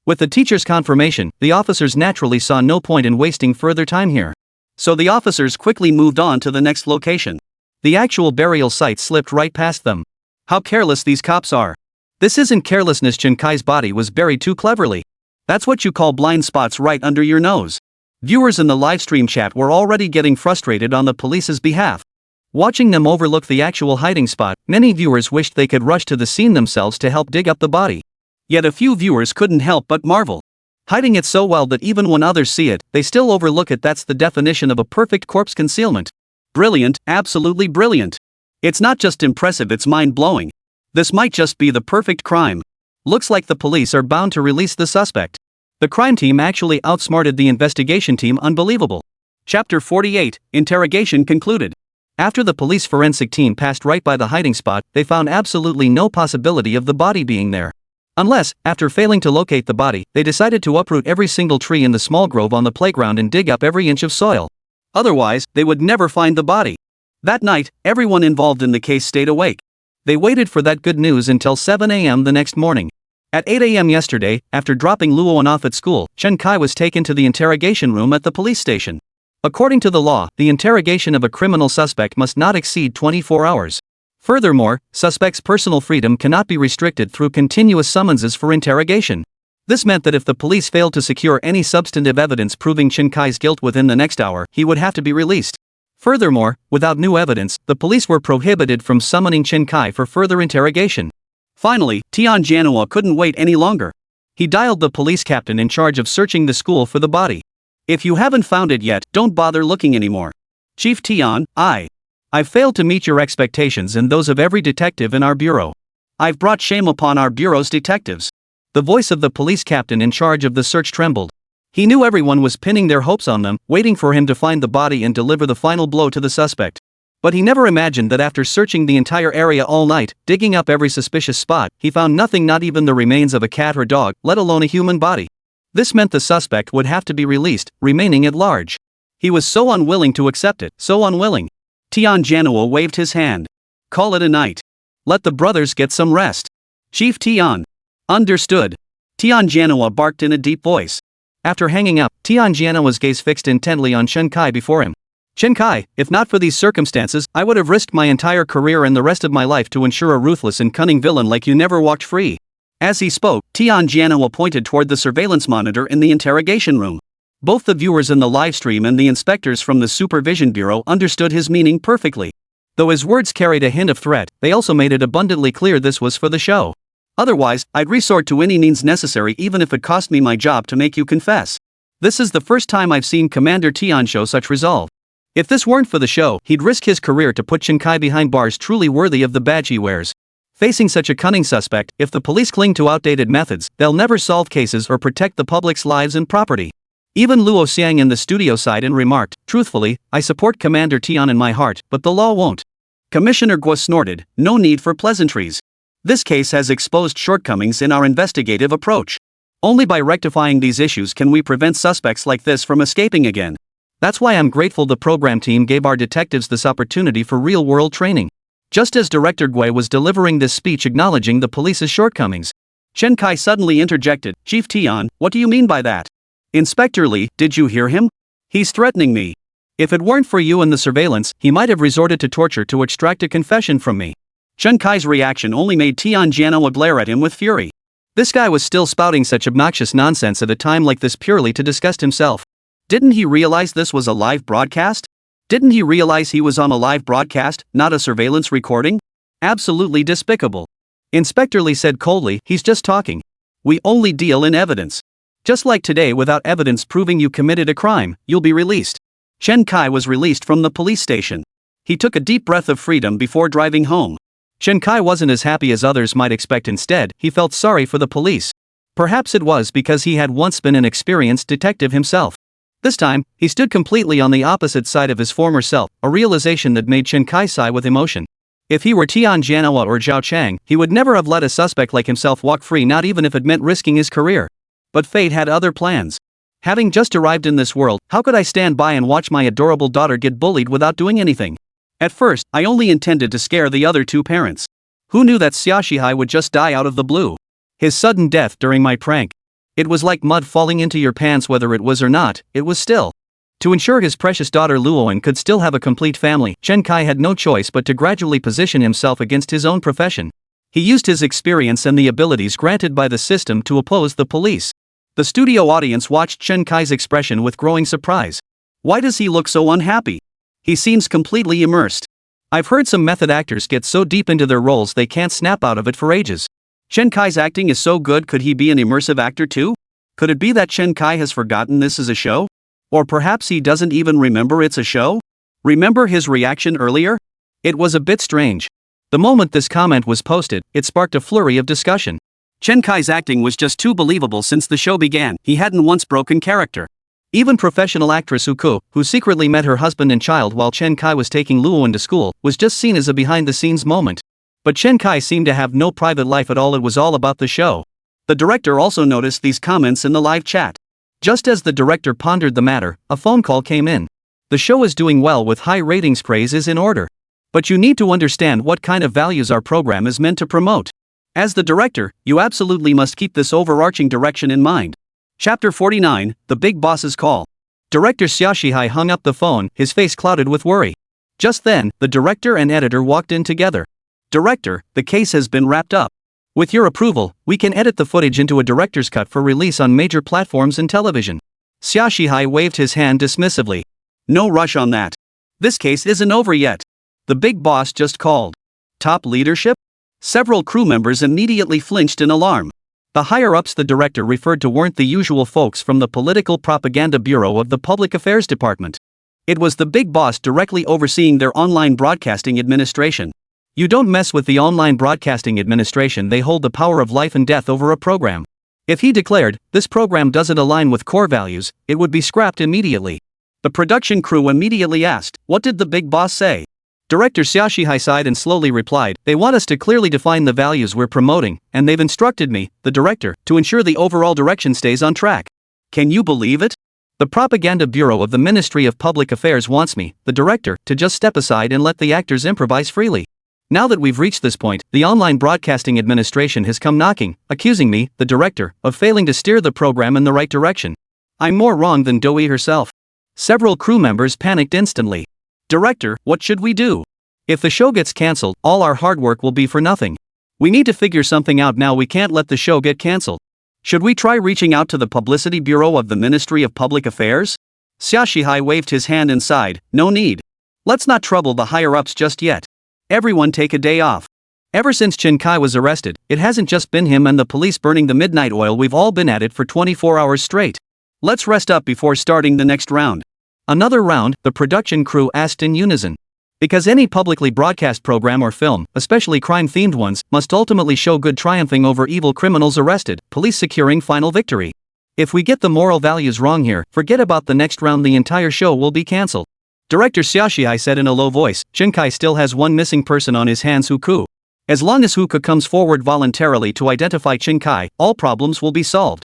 With the teacher's confirmation, the officers naturally saw no point in wasting further time here. So the officers quickly moved on to the next location. The actual burial site slipped right past them. How careless these cops are. This isn't carelessness. Chen Kai's body was buried too cleverly. That's what you call blind spots right under your nose. Viewers in the livestream chat were already getting frustrated on the police's behalf. Watching them overlook the actual hiding spot, many viewers wished they could rush to the scene themselves to help dig up the body. Yet a few viewers couldn't help but marvel. Hiding it so well that even when others see it, they still overlook it. That's the definition of a perfect corpse concealment. Brilliant, absolutely brilliant. It's not just impressive, it's mind-blowing. This might just be the perfect crime. Looks like the police are bound to release the suspect. The crime team actually outsmarted the investigation team. Unbelievable. Chapter 48, Interrogation concluded. After the police forensic team passed right by the hiding spot, they found absolutely no possibility of the body being there. Unless, after failing to locate the body, they decided to uproot every single tree in the small grove on the playground and dig up every inch of soil. Otherwise, they would never find the body. That night, everyone involved in the case stayed awake. They waited for that good news until 7 a.m. the next morning. At 8 a.m. yesterday, after dropping Luoan off at school, Chen Kai was taken to the interrogation room at the police station. According to the law, the interrogation of a criminal suspect must not exceed 24 hours. Furthermore, suspects' personal freedom cannot be restricted through continuous summonses for interrogation. This meant that if the police failed to secure any substantive evidence proving Chen Kai's guilt within the next hour, he would have to be released. Furthermore, without new evidence, the police were prohibited from summoning Chen Kai for further interrogation. Finally, Tian Jianhua couldn't wait any longer. He dialed the police captain in charge of searching the school for the body. If you haven't found it yet, don't bother looking anymore. Chief Tian, I've failed to meet your expectations and those of every detective in our bureau. I've brought shame upon our bureau's detectives. The voice of the police captain in charge of the search trembled. He knew everyone was pinning their hopes on them, waiting for him to find the body and deliver the final blow to the suspect. But he never imagined that after searching the entire area all night, digging up every suspicious spot, he found nothing, not even the remains of a cat or dog, let alone a human body. This meant the suspect would have to be released, remaining at large. He was so unwilling to accept it, so unwilling. Tian Jianhua waved his hand. Call it a night. Let the brothers get some rest. Chief Tian. Understood. Tian Jianhua barked in a deep voice. After hanging up, Tian Jianhua's gaze fixed intently on Chen Kai before him. Chen Kai, if not for these circumstances, I would have risked my entire career and the rest of my life to ensure a ruthless and cunning villain like you never walked free. As he spoke, Tian Jianhua pointed toward the surveillance monitor in the interrogation room. Both the viewers in the livestream and the inspectors from the Supervision Bureau understood his meaning perfectly. Though his words carried a hint of threat, they also made it abundantly clear this was for the show. Otherwise, I'd resort to any means necessary even if it cost me my job to make you confess. This is the first time I've seen Commander Tian show such resolve. If this weren't for the show, he'd risk his career to put Chen Kai behind bars, truly worthy of the badge he wears. Facing such a cunning suspect, if the police cling to outdated methods, they'll never solve cases or protect the public's lives and property. Even Luo Xiang in the studio sighed and remarked, "Truthfully, I support Commander Tian in my heart, but the law won't." Commissioner Guo snorted, "No need for pleasantries. This case has exposed shortcomings in our investigative approach. Only by rectifying these issues can we prevent suspects like this from escaping again. That's why I'm grateful the program team gave our detectives this opportunity for real-world training." Just as Director Gui was delivering this speech acknowledging the police's shortcomings, Chen Kai suddenly interjected, "Chief Tian, what do you mean by that? Inspector Li, did you hear him? He's threatening me. If it weren't for you and the surveillance, he might have resorted to torture to extract a confession from me." Chen Kai's reaction only made Tian Jianhua glare at him with fury. This guy was still spouting such obnoxious nonsense at a time like this purely to disgust himself. Didn't he realize this was a live broadcast? Didn't he realize he was on a live broadcast, not a surveillance recording? Absolutely despicable. Inspector Li said coldly, "He's just talking. We only deal in evidence. Just like today, without evidence proving you committed a crime, you'll be released." Chen Kai was released from the police station. He took a deep breath of freedom before driving home. Chen Kai wasn't as happy as others might expect. Instead, he felt sorry for the police. Perhaps it was because he had once been an experienced detective himself. This time, he stood completely on the opposite side of his former self, a realization that made Chen Kai sigh with emotion. If he were Tian Jianhua or Zhao Chang, he would never have let a suspect like himself walk free, not even if it meant risking his career. But fate had other plans. Having just arrived in this world, how could I stand by and watch my adorable daughter get bullied without doing anything? At first, I only intended to scare the other two parents. Who knew that Xia Shihai would just die out of the blue? His sudden death during my prank. It was like mud falling into your pants, whether it was or not, it was still. To ensure his precious daughter Luoan could still have a complete family, Chen Kai had no choice but to gradually position himself against his own profession. He used his experience and the abilities granted by the system to oppose the police. The studio audience watched Chen Kai's expression with growing surprise. Why does he look so unhappy? He seems completely immersed. I've heard some method actors get so deep into their roles they can't snap out of it for ages. Chen Kai's acting is so good, could he be an immersive actor too? Could it be that Chen Kai has forgotten this is a show? Or perhaps he doesn't even remember it's a show? Remember his reaction earlier? It was a bit strange. The moment this comment was posted, it sparked a flurry of discussion. Chen Kai's acting was just too believable since the show began. He hadn't once broken character. Even professional actress Uko, who secretly met her husband and child while Chen Kai was taking Luoan to school, was just seen as a behind-the-scenes moment. But Chen Kai seemed to have no private life at all. It was all about the show. The director also noticed these comments in the live chat. Just as the director pondered the matter, a phone call came in. The show is doing well with high ratings, praise is in order. But you need to understand what kind of values our program is meant to promote. As the director, you absolutely must keep this overarching direction in mind. Chapter 49, The Big Boss's Call. Director Xia Shihai hung up the phone, his face clouded with worry. Just then, the director and editor walked in together. "Director, the case has been wrapped up. With your approval, we can edit the footage into a director's cut for release on major platforms and television." Xia Shihai waved his hand dismissively. "No rush on that. This case isn't over yet. The big boss just called." Top leadership? Several crew members immediately flinched in alarm. The higher-ups the director referred to weren't the usual folks from the Political Propaganda Bureau of the Public Affairs Department. It was the big boss directly overseeing their online broadcasting administration. You don't mess with the online broadcasting administration. They hold the power of life and death over a program. If he declared, "This program doesn't align with core values," it would be scrapped immediately. The production crew immediately asked, "What did the big boss say?" Director Xia Shihai sighed and slowly replied, "They want us to clearly define the values we're promoting, and they've instructed me, the director, to ensure the overall direction stays on track." Can you believe it? The Propaganda Bureau of the Ministry of Public Affairs wants me, the director, to just step aside and let the actors improvise freely. Now that we've reached this point, the Online Broadcasting Administration has come knocking, accusing me, the director, of failing to steer the program in the right direction. I'm more wrong than Doi herself. Several crew members panicked instantly. "Director, what should we do? If the show gets cancelled, all our hard work will be for nothing. We need to figure something out now. We can't let the show get cancelled. Should we try reaching out to the Publicity Bureau of the Ministry of Public Affairs?" Xia Shihai waved his hand and sighed, "No need. Let's not trouble the higher-ups just yet. Everyone take a day off." Ever since Chen Kai was arrested, it hasn't just been him and the police burning the midnight oil. We've all been at it for 24 hours straight. Let's rest up before starting the next round. Another round, the production crew asked in unison. Because any publicly broadcast program or film, especially crime-themed ones, must ultimately show good triumphing over evil criminals arrested, police securing final victory. If we get the moral values wrong here, forget about the next round, the entire show will be cancelled. Director Xiaoxi said in a low voice, Chen Kai still has one missing person on his hands, Huku. As long as Huku comes forward voluntarily to identify Chen Kai, all problems will be solved.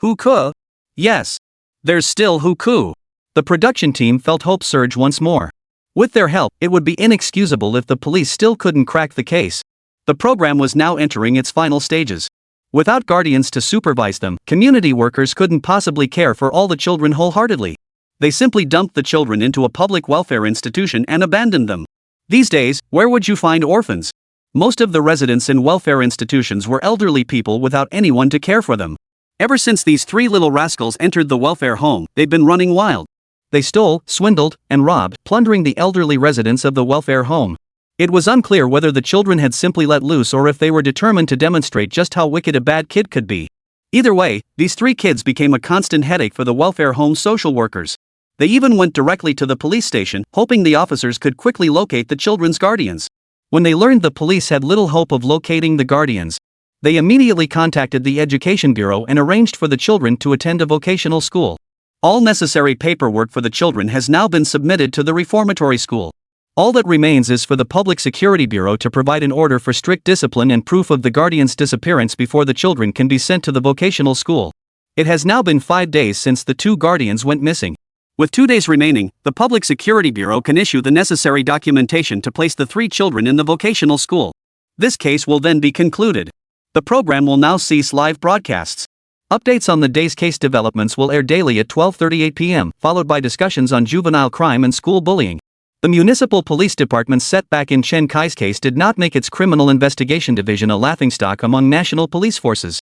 Huku? Yes. There's still Huku. The production team felt hope surge once more. With their help, it would be inexcusable if the police still couldn't crack the case. The program was now entering its final stages. Without guardians to supervise them, community workers couldn't possibly care for all the children wholeheartedly. They simply dumped the children into a public welfare institution and abandoned them. These days, where would you find orphans? Most of the residents in welfare institutions were elderly people without anyone to care for them. Ever since these three little rascals entered the welfare home, they'd been running wild. They stole, swindled, and robbed, plundering the elderly residents of the welfare home. It was unclear whether the children had simply let loose or if they were determined to demonstrate just how wicked a bad kid could be. Either way, these three kids became a constant headache for the welfare home social workers. They even went directly to the police station, hoping the officers could quickly locate the children's guardians. When they learned the police had little hope of locating the guardians, they immediately contacted the Education Bureau and arranged for the children to attend a vocational school. All necessary paperwork for the children has now been submitted to the reformatory school. All that remains is for the Public Security Bureau to provide an order for strict discipline and proof of the guardian's disappearance before the children can be sent to the vocational school. It has now been 5 days since the two guardians went missing. With 2 days remaining, the Public Security Bureau can issue the necessary documentation to place the three children in the vocational school. This case will then be concluded. The program will now cease live broadcasts. Updates on the day's case developments will air daily at 12:38 p.m., followed by discussions on juvenile crime and school bullying. The Municipal Police Department's setback in Chen Kai's case did not make its Criminal Investigation Division a laughingstock among national police forces.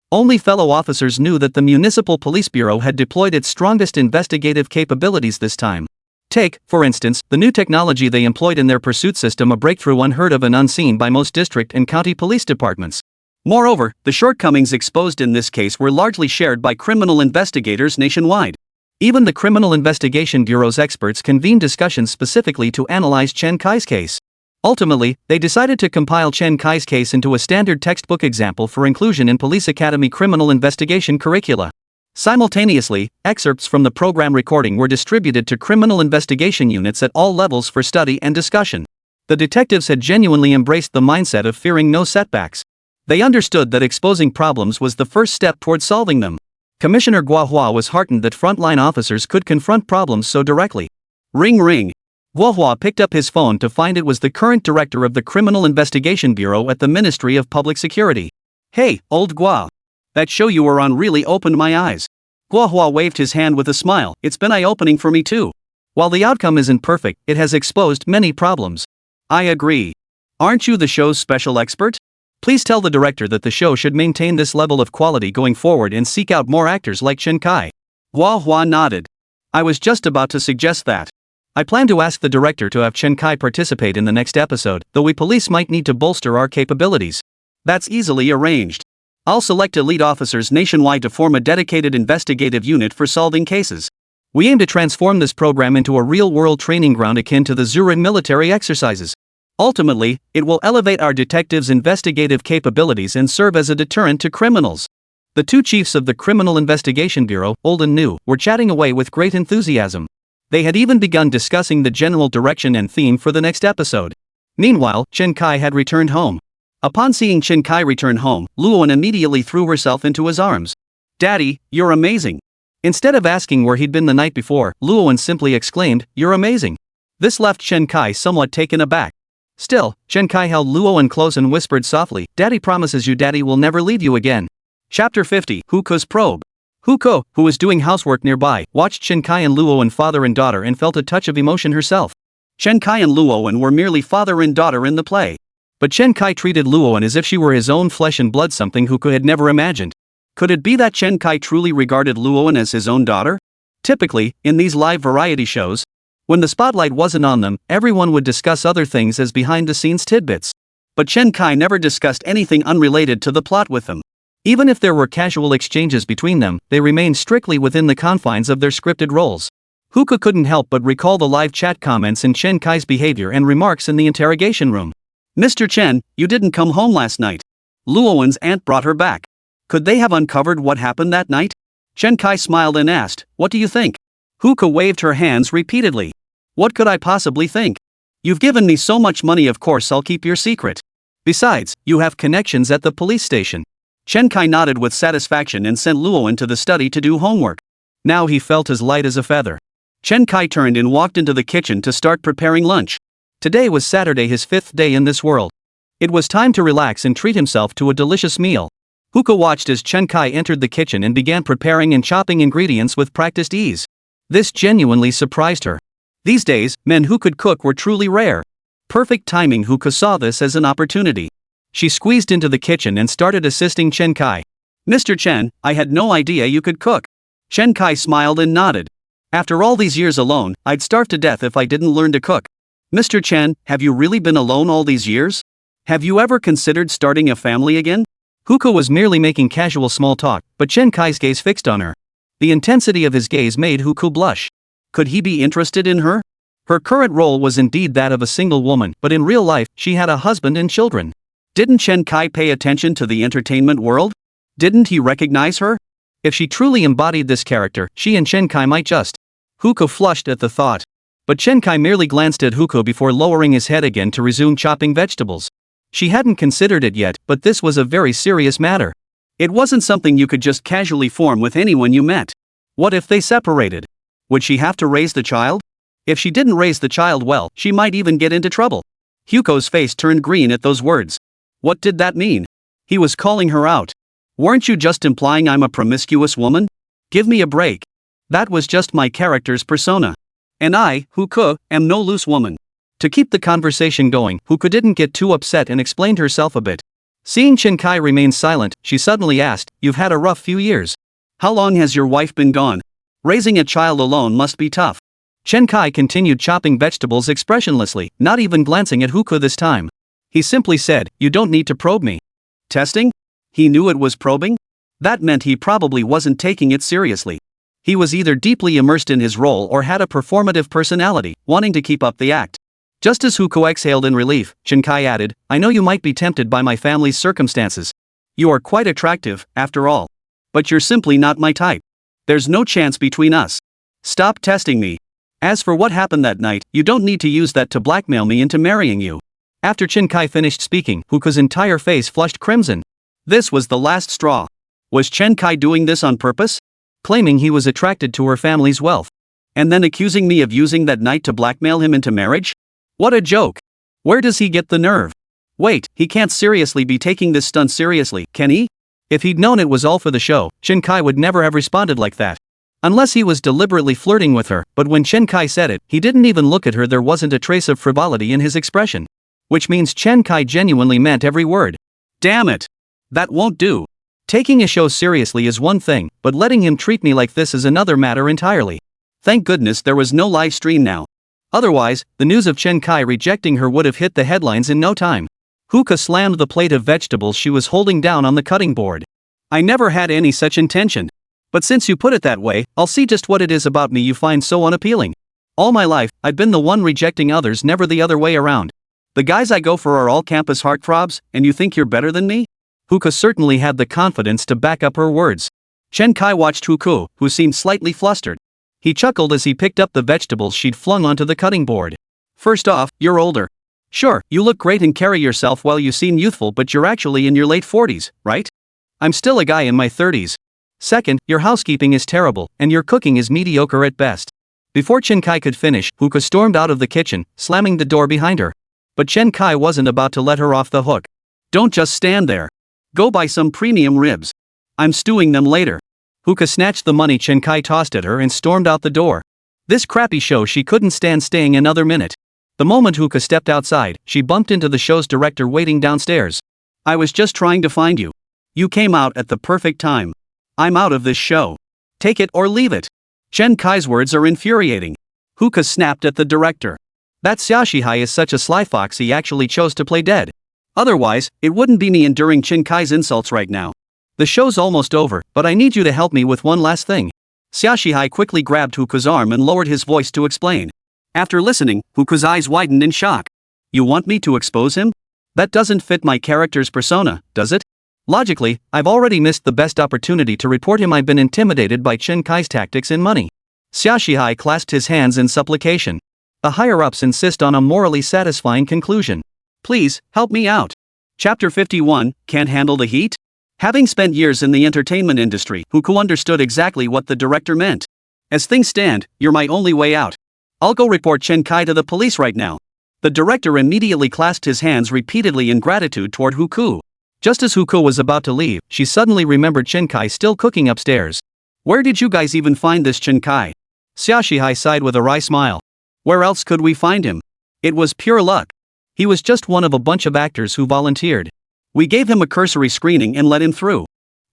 Only fellow officers knew that the Municipal Police Bureau had deployed its strongest investigative capabilities this time. Take, for instance, the new technology they employed in their pursuit system, a breakthrough unheard of and unseen by most district and county police departments. Moreover, the shortcomings exposed in this case were largely shared by criminal investigators nationwide. Even the Criminal Investigation Bureau's experts convened discussions specifically to analyze Chen Kai's case. Ultimately, they decided to compile Chen Kai's case into a standard textbook example for inclusion in Police Academy criminal investigation curricula. Simultaneously, excerpts from the program recording were distributed to criminal investigation units at all levels for study and discussion. The detectives had genuinely embraced the mindset of fearing no setbacks. They understood that exposing problems was the first step toward solving them. Commissioner Guohua was heartened that frontline officers could confront problems so directly. Ring ring. Guohua picked up his phone to find it was the current director of the Criminal Investigation Bureau at the Ministry of Public Security. Hey, old Guo. That show you were on really opened my eyes. Guohua waved his hand with a smile. It's been eye-opening for me too. While the outcome isn't perfect, it has exposed many problems. I agree. Aren't you the show's special expert? Please tell the director that the show should maintain this level of quality going forward and seek out more actors like Chen Kai. Guohua nodded. I was just about to suggest that. I plan to ask the director to have Chen Kai participate in the next episode, though we police might need to bolster our capabilities. That's easily arranged. I'll select elite officers nationwide to form a dedicated investigative unit for solving cases. We aim to transform this program into a real-world training ground akin to the Zurin military exercises. Ultimately, it will elevate our detectives' investigative capabilities and serve as a deterrent to criminals. The two chiefs of the Criminal Investigation Bureau, old and new, were chatting away with great enthusiasm. They had even begun discussing the general direction and theme for the next episode. Meanwhile, Chen Kai had returned home. Upon seeing Chen Kai return home, Luoan immediately threw herself into his arms. Daddy, you're amazing. Instead of asking where he'd been the night before, Luoan simply exclaimed, You're amazing. This left Chen Kai somewhat taken aback. Still, Chen Kai held Luoan close and whispered softly, Daddy promises you Daddy will never leave you again. Chapter 50, Huko's Probe. Huko, who was doing housework nearby, watched Chen Kai and Luoan father and daughter and felt a touch of emotion herself. Chen Kai and Luoan were merely father and daughter in the play. But Chen Kai treated Luoan as if she were his own flesh and blood, something Huko had never imagined. Could it be that Chen Kai truly regarded Luoan as his own daughter? Typically, in these live variety shows, when the spotlight wasn't on them, everyone would discuss other things as behind-the-scenes tidbits. But Chen Kai never discussed anything unrelated to the plot with them. Even if there were casual exchanges between them, they remained strictly within the confines of their scripted roles. Huka couldn't help but recall the live chat comments in Chen Kai's behavior and remarks in the interrogation room. Mr. Chen, you didn't come home last night. Luowen's aunt brought her back. Could they have uncovered what happened that night? Chen Kai smiled and asked, what do you think? Huka waved her hands repeatedly. What could I possibly think? You've given me so much money, of course I'll keep your secret. Besides, you have connections at the police station. Chen Kai nodded with satisfaction and sent Luowen to the study to do homework. Now he felt as light as a feather. Chen Kai turned and walked into the kitchen to start preparing lunch. Today was Saturday, his 5th day in this world. It was time to relax and treat himself to a delicious meal. Huka watched as Chen Kai entered the kitchen and began preparing and chopping ingredients with practiced ease. This genuinely surprised her. These days, men who could cook were truly rare. Perfect timing. Huka saw this as an opportunity. She squeezed into the kitchen and started assisting Chen Kai. Mr. Chen, I had no idea you could cook. Chen Kai smiled and nodded. After all these years alone, I'd starve to death if I didn't learn to cook. Mr. Chen, have you really been alone all these years? Have you ever considered starting a family again? Huka was merely making casual small talk, but Chen Kai's gaze fixed on her. The intensity of his gaze made Huka blush. Could he be interested in her? Her current role was indeed that of a single woman, but in real life, she had a husband and children. Didn't Chen Kai pay attention to the entertainment world? Didn't he recognize her? If she truly embodied this character, she and Chen Kai might just. Huka flushed at the thought. But Chen Kai merely glanced at Huka before lowering his head again to resume chopping vegetables. She hadn't considered it yet, but this was a very serious matter. It wasn't something you could just casually form with anyone you met. What if they separated? Would she have to raise the child? If she didn't raise the child well, she might even get into trouble. Huko's face turned green at those words. What did that mean? He was calling her out. Weren't you just implying I'm a promiscuous woman? Give me a break. That was just my character's persona. And I, Huka, am no loose woman. To keep the conversation going, Huka didn't get too upset and explained herself a bit. Seeing Chen Kai remain silent, she suddenly asked, You've had a rough few years. How long has your wife been gone? Raising a child alone must be tough. Chen Kai continued chopping vegetables expressionlessly, not even glancing at Huka this time. He simply said, You don't need to probe me. Testing? He knew it was probing? That meant he probably wasn't taking it seriously. He was either deeply immersed in his role or had a performative personality, wanting to keep up the act. Just as Huko exhaled in relief, Chen Kai added, I know you might be tempted by my family's circumstances. You are quite attractive, after all. But you're simply not my type. There's no chance between us. Stop testing me. As for what happened that night, you don't need to use that to blackmail me into marrying you. After Chen Kai finished speaking, Huko's entire face flushed crimson. This was the last straw. Was Chen Kai doing this on purpose? Claiming he was attracted to her family's wealth. And then accusing me of using that night to blackmail him into marriage? What a joke. Where does he get the nerve? Wait, he can't seriously be taking this stunt seriously, can he? If he'd known it was all for the show, Chen Kai would never have responded like that. Unless he was deliberately flirting with her, but when Chen Kai said it, he didn't even look at her. There wasn't a trace of frivolity in his expression. Which means Chen Kai genuinely meant every word. Damn it. That won't do. Taking a show seriously is one thing, but letting him treat me like this is another matter entirely. Thank goodness there was no live stream now. Otherwise, the news of Chen Kai rejecting her would have hit the headlines in no time. Huka slammed the plate of vegetables she was holding down on the cutting board. I never had any such intention. But since you put it that way, I'll see just what it is about me you find so unappealing. All my life, I've been the one rejecting others, never the other way around. The guys I go for are all campus heartthrobs, and you think you're better than me? Huka certainly had the confidence to back up her words. Chen Kai watched Huka, who seemed slightly flustered. He chuckled as he picked up the vegetables she'd flung onto the cutting board. First off, you're older. Sure, you look great and carry yourself well, you seem youthful, but you're actually in your late 40s, right? I'm still a guy in my 30s. Second, your housekeeping is terrible, and your cooking is mediocre at best. Before Chen Kai could finish, Huka stormed out of the kitchen, slamming the door behind her. But Chen Kai wasn't about to let her off the hook. Don't just stand there. Go buy some premium ribs. I'm stewing them later. Huka snatched the money Chen Kai tossed at her and stormed out the door. This crappy show, she couldn't stand staying another minute. The moment Huka stepped outside, she bumped into the show's director waiting downstairs. I was just trying to find you. You came out at the perfect time. I'm out of this show. Take it or leave it. Chen Kai's words are infuriating. Huka snapped at the director. That Xiaoshihai is such a sly fox, he actually chose to play dead. Otherwise, it wouldn't be me enduring Chen Kai's insults right now. The show's almost over, but I need you to help me with one last thing. Xiaoshihai quickly grabbed Huku's arm and lowered his voice to explain. After listening, Huku's eyes widened in shock. You want me to expose him? That doesn't fit my character's persona, does it? Logically, I've already missed the best opportunity to report him. I've been intimidated by Chen Kai's tactics and money. Xiaoshihai clasped his hands in supplication. The higher-ups insist on a morally satisfying conclusion. Please, help me out. Chapter 51, Can't Handle the Heat? Having spent years in the entertainment industry, Huku understood exactly what the director meant. As things stand, you're my only way out. I'll go report Chen Kai to the police right now. The director immediately clasped his hands repeatedly in gratitude toward Huku. Just as Huku was about to leave, she suddenly remembered Chen Kai still cooking upstairs. Where did you guys even find this Chen Kai? Xiaoshihai sighed with a wry smile. Where else could we find him? It was pure luck. He was just one of a bunch of actors who volunteered. We gave him a cursory screening and let him through.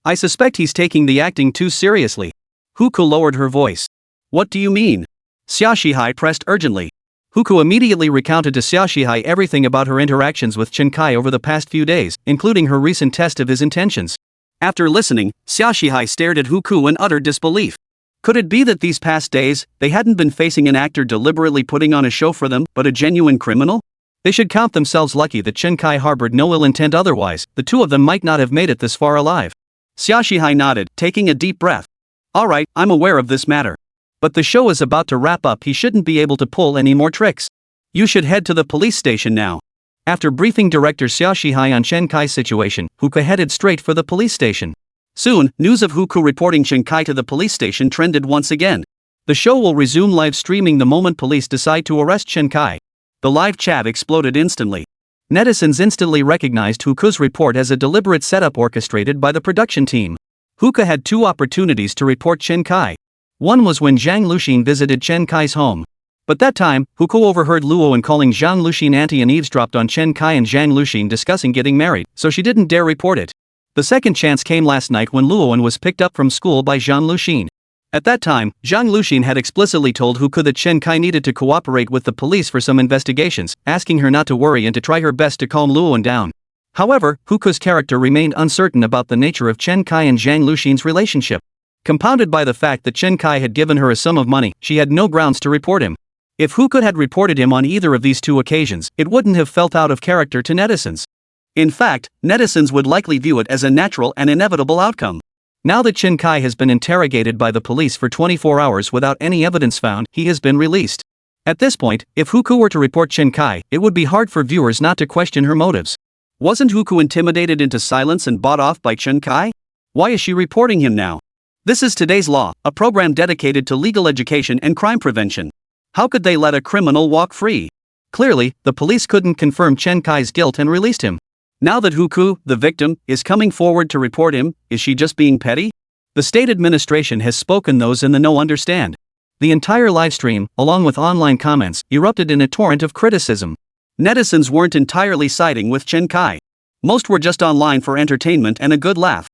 I suspect he's taking the acting too seriously. Huku lowered her voice. What do you mean? Xiaoshihai pressed urgently. Huku immediately recounted to Xiaoshihai everything about her interactions with Chen Kai over the past few days, including her recent test of his intentions. After listening, Xiaoshihai stared at Huku in utter disbelief. Could it be that these past days, they hadn't been facing an actor deliberately putting on a show for them, but a genuine criminal? They should count themselves lucky that Chen Kai harbored no ill intent. Otherwise, the two of them might not have made it this far alive. Xiaoshihai nodded, taking a deep breath. Alright, I'm aware of this matter. But the show is about to wrap up. He shouldn't be able to pull any more tricks. You should head to the police station now. After briefing director Xiaoshihai on Chen Kai's situation, Huku headed straight for the police station. Soon, news of Huku reporting Chen Kai to the police station trended once again. The show will resume live streaming the moment police decide to arrest Chen Kai. The live chat exploded instantly. Netizens instantly recognized Huku's report as a deliberate setup orchestrated by the production team. Huku had two opportunities to report Chen Kai. One was when Zhang Luxin visited Chen Kai's home. But that time, Huku overheard Luoan calling Zhang Luxin auntie and eavesdropped on Chen Kai and Zhang Luxin discussing getting married, so she didn't dare report it. The second chance came last night when Luoan was picked up from school by Zhang Luxin. At that time, Zhang Luxin had explicitly told Huku that Chen Kai needed to cooperate with the police for some investigations, asking her not to worry and to try her best to calm Luoan down. However, Huku's character remained uncertain about the nature of Chen Kai and Zhang Luxin's relationship. Compounded by the fact that Chen Kai had given her a sum of money, she had no grounds to report him. If Huku had reported him on either of these two occasions, it wouldn't have felt out of character to netizens. In fact, netizens would likely view it as a natural and inevitable outcome. Now that Chen Kai has been interrogated by the police for 24 hours without any evidence found, he has been released. At this point, if Huku were to report Chen Kai, it would be hard for viewers not to question her motives. Wasn't Huku intimidated into silence and bought off by Chen Kai? Why is she reporting him now? This is Today's Law, a program dedicated to legal education and crime prevention. How could they let a criminal walk free? Clearly, the police couldn't confirm Chen Kai's guilt and released him. Now that Huku, the victim, is coming forward to report him, is she just being petty? The state administration has spoken. Those in the know understand. The entire livestream, along with online comments, erupted in a torrent of criticism. Netizens weren't entirely siding with Chen Kai. Most were just online for entertainment and a good laugh.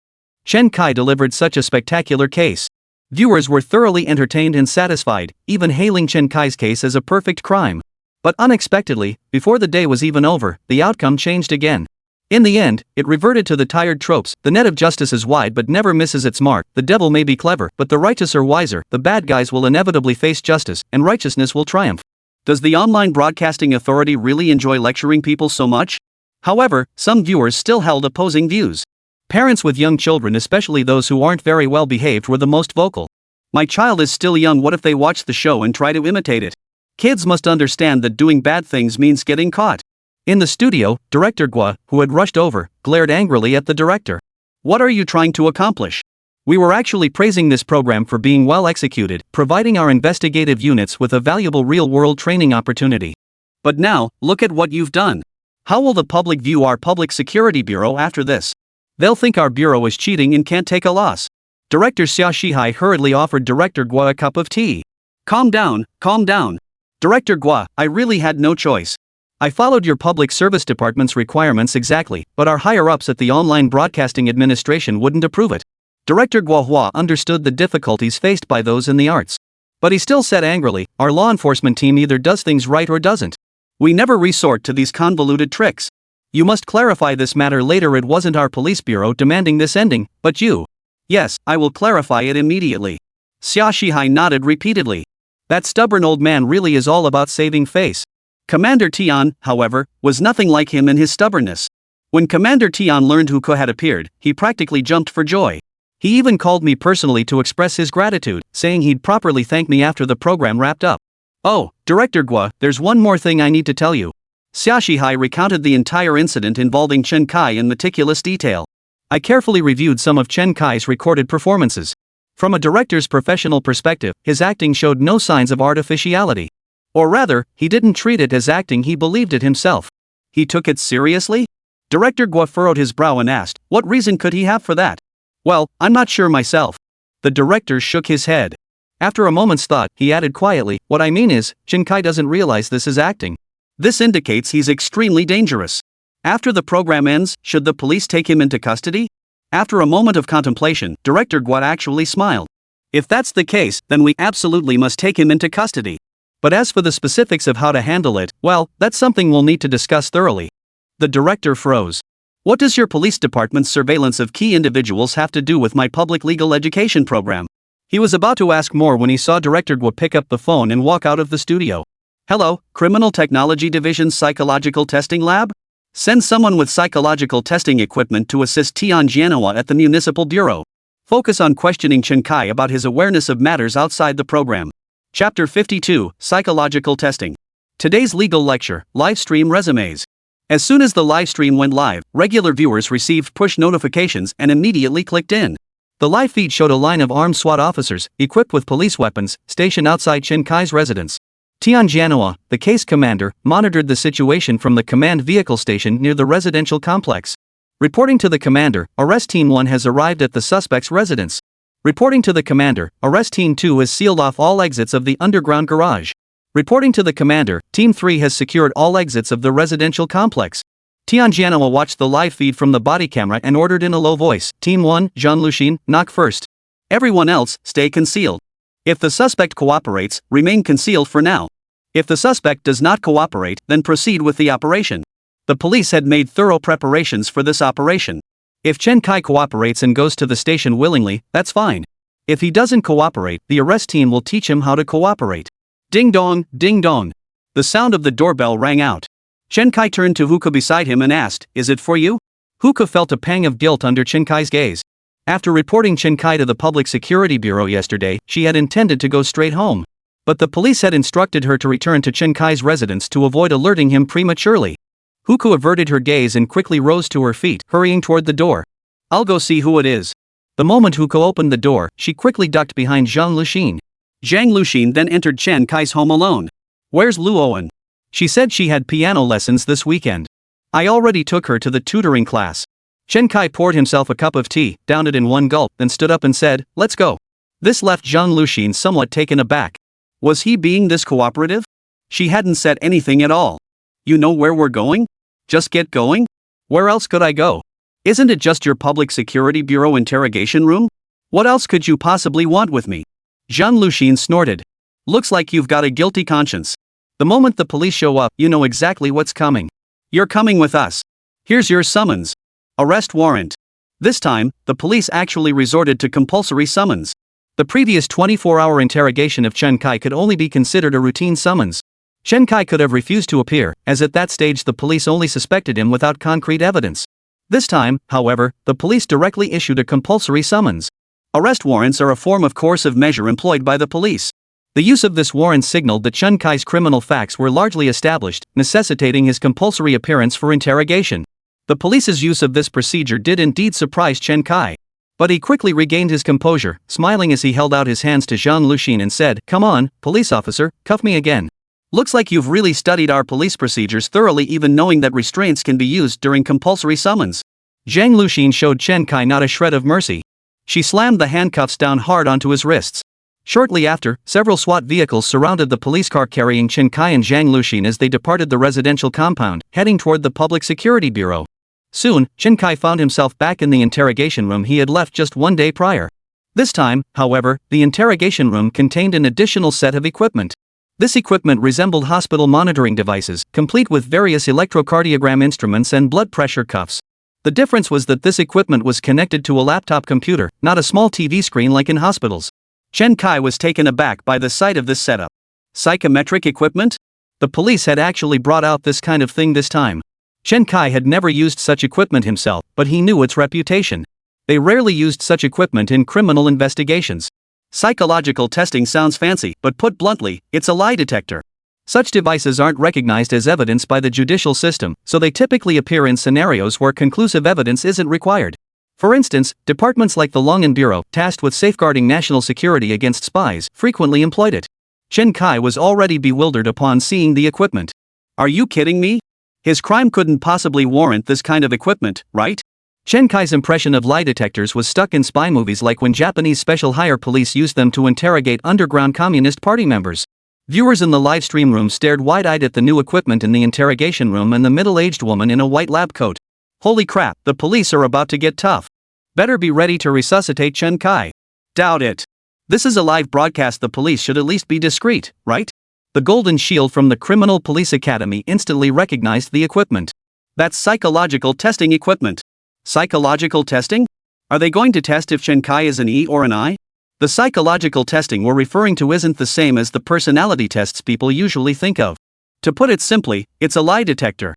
Chen Kai delivered such a spectacular case. Viewers were thoroughly entertained and satisfied, even hailing Chen Kai's case as a perfect crime. But unexpectedly, before the day was even over, the outcome changed again. In the end, it reverted to the tired tropes. The net of justice is wide but never misses its mark. The devil may be clever, but the righteous are wiser. The bad guys will inevitably face justice, and righteousness will triumph. Does the online broadcasting authority really enjoy lecturing people so much? However, some viewers still held opposing views. Parents with young children, especially those who aren't very well behaved, were the most vocal. My child is still young. What if they watch the show and try to imitate it? Kids must understand that doing bad things means getting caught. In the studio, director Gua, who had rushed over, glared angrily at the director. What are you trying to accomplish? We were actually praising this program for being well executed, providing our investigative units with a valuable real-world training opportunity. But now, look at what you've done. How will the public view our public security bureau after this? They'll think our bureau is cheating and can't take a loss. Director Xiaoshihai hurriedly offered Director Gua a cup of tea. Calm down, calm down. Director Gua, I really had no choice. I followed your public service department's requirements exactly, but our higher-ups at the Online Broadcasting Administration wouldn't approve it. Director Gua Hua understood the difficulties faced by those in the arts. But he still said angrily, our law enforcement team either does things right or doesn't. We never resort to these convoluted tricks. You must clarify this matter later. It wasn't our police bureau demanding this ending, but you. Yes, I will clarify it immediately. Xia Shihai nodded repeatedly. That stubborn old man really is all about saving face. Commander Tian, however, was nothing like him in his stubbornness. When Commander Tian learned Huko had appeared, he practically jumped for joy. He even called me personally to express his gratitude, saying he'd properly thank me after the program wrapped up. Oh, Director Gua, there's one more thing I need to tell you. Xia Shihai recounted the entire incident involving Chen Kai in meticulous detail. I carefully reviewed some of Chen Kai's recorded performances. From a director's professional perspective, his acting showed no signs of artificiality. Or rather, he didn't treat it as acting, he believed it himself. He took it seriously? Director Gua furrowed his brow and asked, what reason could he have for that? Well, I'm not sure myself. The director shook his head. After a moment's thought, he added quietly, what I mean is, Chen Kai doesn't realize this is acting. This indicates he's extremely dangerous. After the program ends, should the police take him into custody? After a moment of contemplation, Director Gua actually smiled. If that's the case, then we absolutely must take him into custody. But as for the specifics of how to handle it, well, that's something we'll need to discuss thoroughly. The director froze. What does your police department's surveillance of key individuals have to do with my public legal education program? He was about to ask more when he saw Director Gua pick up the phone and walk out of the studio. Hello, Criminal Technology Division's Psychological Testing Lab? Send someone with psychological testing equipment to assist Tian Jianhua at the Municipal Bureau. Focus on questioning Chen Kai about his awareness of matters outside the program. Chapter 52, Psychological Testing. Today's legal lecture, live stream resumes. As soon as the live stream went live, regular viewers received push notifications and immediately clicked in. The live feed showed a line of armed SWAT officers, equipped with police weapons, stationed outside Chen Kai's residence. Tian Jianhua, the case commander, monitored the situation from the command vehicle station near the residential complex. Reporting to the commander, Arrest Team 1 has arrived at the suspect's residence. Reporting to the commander, Arrest Team 2 has sealed off all exits of the underground garage. Reporting to the commander, Team 3 has secured all exits of the residential complex. Tian Jianhua watched the live feed from the body camera and ordered in a low voice, Team 1, Zhang Luxin, knock first. Everyone else, stay concealed. If the suspect cooperates, remain concealed for now. If the suspect does not cooperate, then proceed with the operation. The police had made thorough preparations for this operation. If Chen Kai cooperates and goes to the station willingly, that's fine. If he doesn't cooperate, the arrest team will teach him how to cooperate. Ding dong, ding dong. The sound of the doorbell rang out. Chen Kai turned to Huka beside him and asked, is it for you? Huka felt a pang of guilt under Chen Kai's gaze. After reporting Chen Kai to the Public Security Bureau yesterday, she had intended to go straight home. But the police had instructed her to return to Chen Kai's residence to avoid alerting him prematurely. Huka averted her gaze and quickly rose to her feet, hurrying toward the door. I'll go see who it is. The moment Huka opened the door, she quickly ducked behind Zhang Luxin. Zhang Luxin then entered Chen Kai's home alone. Where's Luoan? She said she had piano lessons this weekend. I already took her to the tutoring class. Chen Kai poured himself a cup of tea, downed it in one gulp, then stood up and said, let's go. This left Zhang Luxin somewhat taken aback. Was he being this cooperative? She hadn't said anything at all. You know where we're going? Just get going? Where else could I go? Isn't it just your Public Security Bureau interrogation room? What else could you possibly want with me? Zhang Luxin snorted. Looks like you've got a guilty conscience. The moment the police show up, you know exactly what's coming. You're coming with us. Here's your summons. Arrest warrant. This time, the police actually resorted to compulsory summons. The previous 24-hour interrogation of Chen Kai could only be considered a routine summons. Chen Kai could have refused to appear, as at that stage the police only suspected him without concrete evidence. This time, however, the police directly issued a compulsory summons. Arrest warrants are a form of coercive measure employed by the police. The use of this warrant signaled that Chen Kai's criminal facts were largely established, necessitating his compulsory appearance for interrogation. The police's use of this procedure did indeed surprise Chen Kai. But he quickly regained his composure, smiling as he held out his hands to Zhang Luxin and said, come on, police officer, cuff me again. Looks like you've really studied our police procedures thoroughly, even knowing that restraints can be used during compulsory summons. Zhang Luxin showed Chen Kai not a shred of mercy. She slammed the handcuffs down hard onto his wrists. Shortly after, several SWAT vehicles surrounded the police car carrying Chen Kai and Zhang Luxin as they departed the residential compound, heading toward the Public Security Bureau. Soon, Chen Kai found himself back in the interrogation room he had left just one day prior. This time, however, the interrogation room contained an additional set of equipment. This equipment resembled hospital monitoring devices, complete with various electrocardiogram instruments and blood pressure cuffs. The difference was that this equipment was connected to a laptop computer, not a small TV screen like in hospitals. Chen Kai was taken aback by the sight of this setup. Psychometric equipment? The police had actually brought out this kind of thing this time. Chen Kai had never used such equipment himself, but he knew its reputation. They rarely used such equipment in criminal investigations. Psychological testing sounds fancy, but put bluntly, it's a lie detector. Such devices aren't recognized as evidence by the judicial system, so they typically appear in scenarios where conclusive evidence isn't required. For instance, departments like the Longan Bureau, tasked with safeguarding national security against spies, frequently employed it. Chen Kai was already bewildered upon seeing the equipment. Are you kidding me? His crime couldn't possibly warrant this kind of equipment, right? Chen Kai's impression of lie detectors was stuck in spy movies like when Japanese special hire police used them to interrogate underground Communist Party members. Viewers in the live stream room stared wide-eyed at the new equipment in the interrogation room and the middle-aged woman in a white lab coat. Holy crap, the police are about to get tough. Better be ready to resuscitate Chen Kai. Doubt it. This is a live broadcast, the police should at least be discreet, right? The golden shield from the Criminal Police Academy instantly recognized the equipment. That's psychological testing equipment. Psychological testing? Are they going to test if Chen Kai is an E or an I? The psychological testing we're referring to isn't the same as the personality tests people usually think of. To put it simply, it's a lie detector.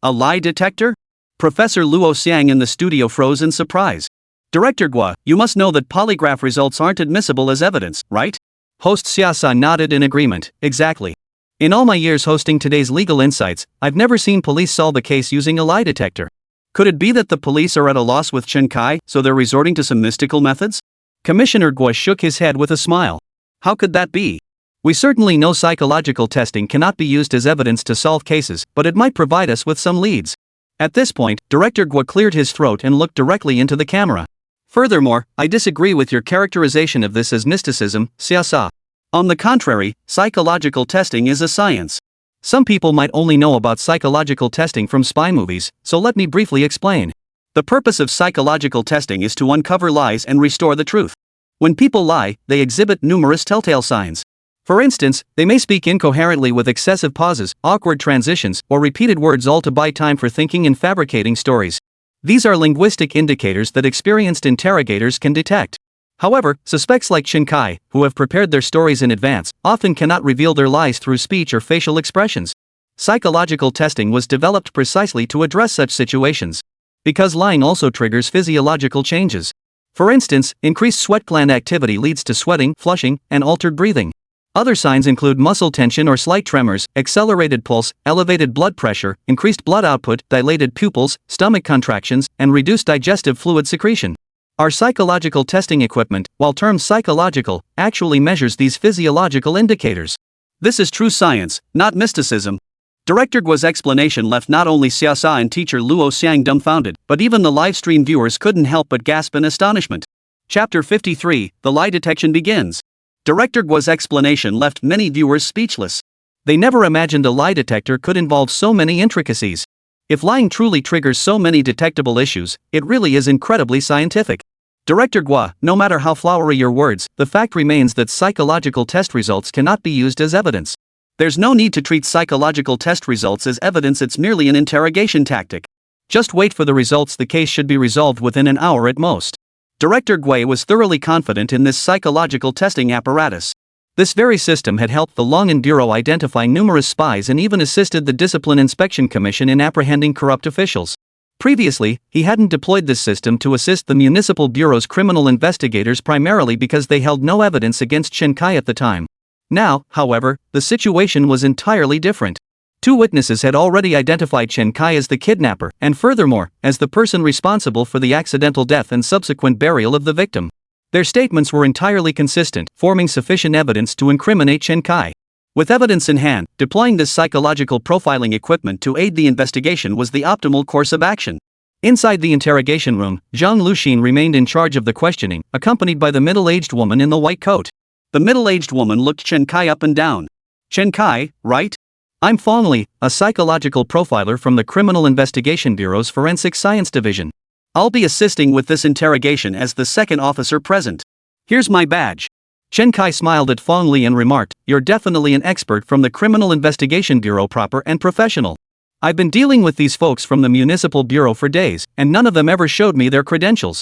A lie detector? Professor Luo Xiang in the studio froze in surprise. Director Gua, you must know that polygraph results aren't admissible as evidence, right? Host Xiasa nodded in agreement. Exactly. In all my years hosting today's Legal Insights, I've never seen police solve a case using a lie detector. Could it be that the police are at a loss with Chen Kai, so they're resorting to some mystical methods? Commissioner Gua shook his head with a smile. How could that be? We certainly know psychological testing cannot be used as evidence to solve cases, but it might provide us with some leads. At this point, Director Gua cleared his throat and looked directly into the camera. Furthermore, I disagree with your characterization of this as mysticism, Xiasa. On the contrary, psychological testing is a science. Some people might only know about psychological testing from spy movies, so let me briefly explain. The purpose of psychological testing is to uncover lies and restore the truth. When people lie, they exhibit numerous telltale signs. For instance, they may speak incoherently with excessive pauses, awkward transitions, or repeated words, all to buy time for thinking and fabricating stories. These are linguistic indicators that experienced interrogators can detect. However, suspects like Chen Kai, who have prepared their stories in advance, often cannot reveal their lies through speech or facial expressions. Psychological testing was developed precisely to address such situations. Because lying also triggers physiological changes. For instance, increased sweat gland activity leads to sweating, flushing, and altered breathing. Other signs include muscle tension or slight tremors, accelerated pulse, elevated blood pressure, increased blood output, dilated pupils, stomach contractions, and reduced digestive fluid secretion. Our psychological testing equipment, while termed psychological, actually measures these physiological indicators. This is true science, not mysticism. Director Gua's explanation left not only Xiasa and teacher Luo Xiang dumbfounded, but even the livestream viewers couldn't help but gasp in astonishment. Chapter 53, The Lie Detection Begins. Director Gua's explanation left many viewers speechless. They never imagined a lie detector could involve so many intricacies. If lying truly triggers so many detectable issues, it really is incredibly scientific. Director Gua, no matter how flowery your words, the fact remains that psychological test results cannot be used as evidence. There's no need to treat psychological test results as evidence, it's merely an interrogation tactic. Just wait for the results, the case should be resolved within an hour at most. Director Gui was thoroughly confident in this psychological testing apparatus. This very system had helped the Longan Bureau identify numerous spies and even assisted the Discipline Inspection Commission in apprehending corrupt officials. Previously, he hadn't deployed this system to assist the Municipal Bureau's criminal investigators, primarily because they held no evidence against Chen Kai at the time. Now, however, the situation was entirely different. Two witnesses had already identified Chen Kai as the kidnapper, and furthermore, as the person responsible for the accidental death and subsequent burial of the victim. Their statements were entirely consistent, forming sufficient evidence to incriminate Chen Kai. With evidence in hand, deploying this psychological profiling equipment to aid the investigation was the optimal course of action. Inside the interrogation room, Zhang Luxin remained in charge of the questioning, accompanied by the middle-aged woman in the white coat. The middle-aged woman looked Chen Kai up and down. Chen Kai, right? I'm Fong Li, a psychological profiler from the Criminal Investigation Bureau's Forensic Science Division. I'll be assisting with this interrogation as the second officer present. Here's my badge. Chen Kai smiled at Fong Li and remarked, "You're definitely an expert from the Criminal Investigation Bureau, proper and professional. I've been dealing with these folks from the Municipal Bureau for days, and none of them ever showed me their credentials."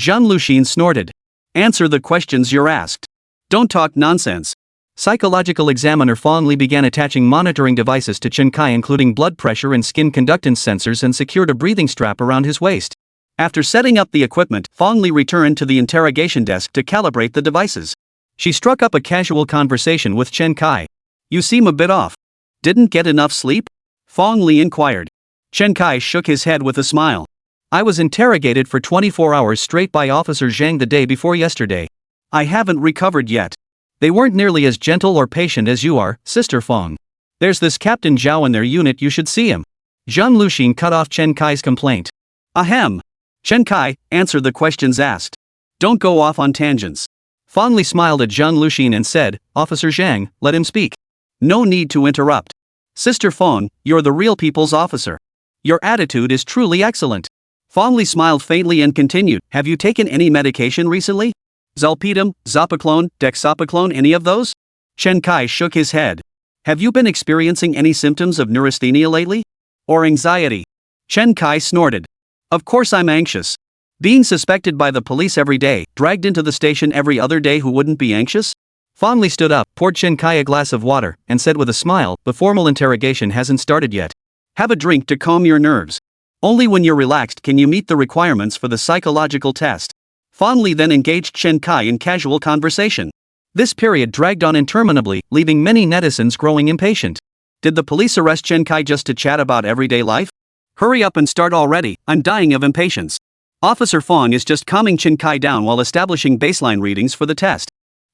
Zhang Luxin snorted. "Answer the questions you're asked." Don't talk nonsense. Psychological examiner Fong Li began attaching monitoring devices to Chen Kai, including blood pressure and skin conductance sensors, and secured a breathing strap around his waist. After setting up the equipment, Fong Li returned to the interrogation desk to calibrate the devices. She struck up a casual conversation with Chen Kai. You seem a bit off. Didn't get enough sleep? Fong Li inquired. Chen Kai shook his head with a smile. I was interrogated for 24 hours straight by Officer Zhang the day before yesterday. I haven't recovered yet. They weren't nearly as gentle or patient as you are, Sister Fong. There's this Captain Zhao in their unit, you should see him. Zhang Luxin cut off Chen Kai's complaint. Ahem. Chen Kai, answer the questions asked. Don't go off on tangents. Fong Li smiled at Zhang Luxin and said, Officer Zhang, let him speak. No need to interrupt. Sister Fong, you're the real people's officer. Your attitude is truly excellent. Fong Li smiled faintly and continued, have you taken any medication recently? Zolpidem, Zopiclone, Dexapiclone, any of those? Chen Kai shook his head. Have you been experiencing any symptoms of neurasthenia lately? Or anxiety? Chen Kai snorted. Of course I'm anxious. Being suspected by the police every day, dragged into the station every other day, who wouldn't be anxious? Fong Li stood up, poured Chen Kai a glass of water, and said with a smile, the formal interrogation hasn't started yet. Have a drink to calm your nerves. Only when you're relaxed can you meet the requirements for the psychological test. Fong Li then engaged Chen Kai in casual conversation. This period dragged on interminably, leaving many netizens growing impatient. Did the police arrest Chen Kai just to chat about everyday life? Hurry up and start already, I'm dying of impatience. Officer Fong is just calming Chen Kai down while establishing baseline readings for the test.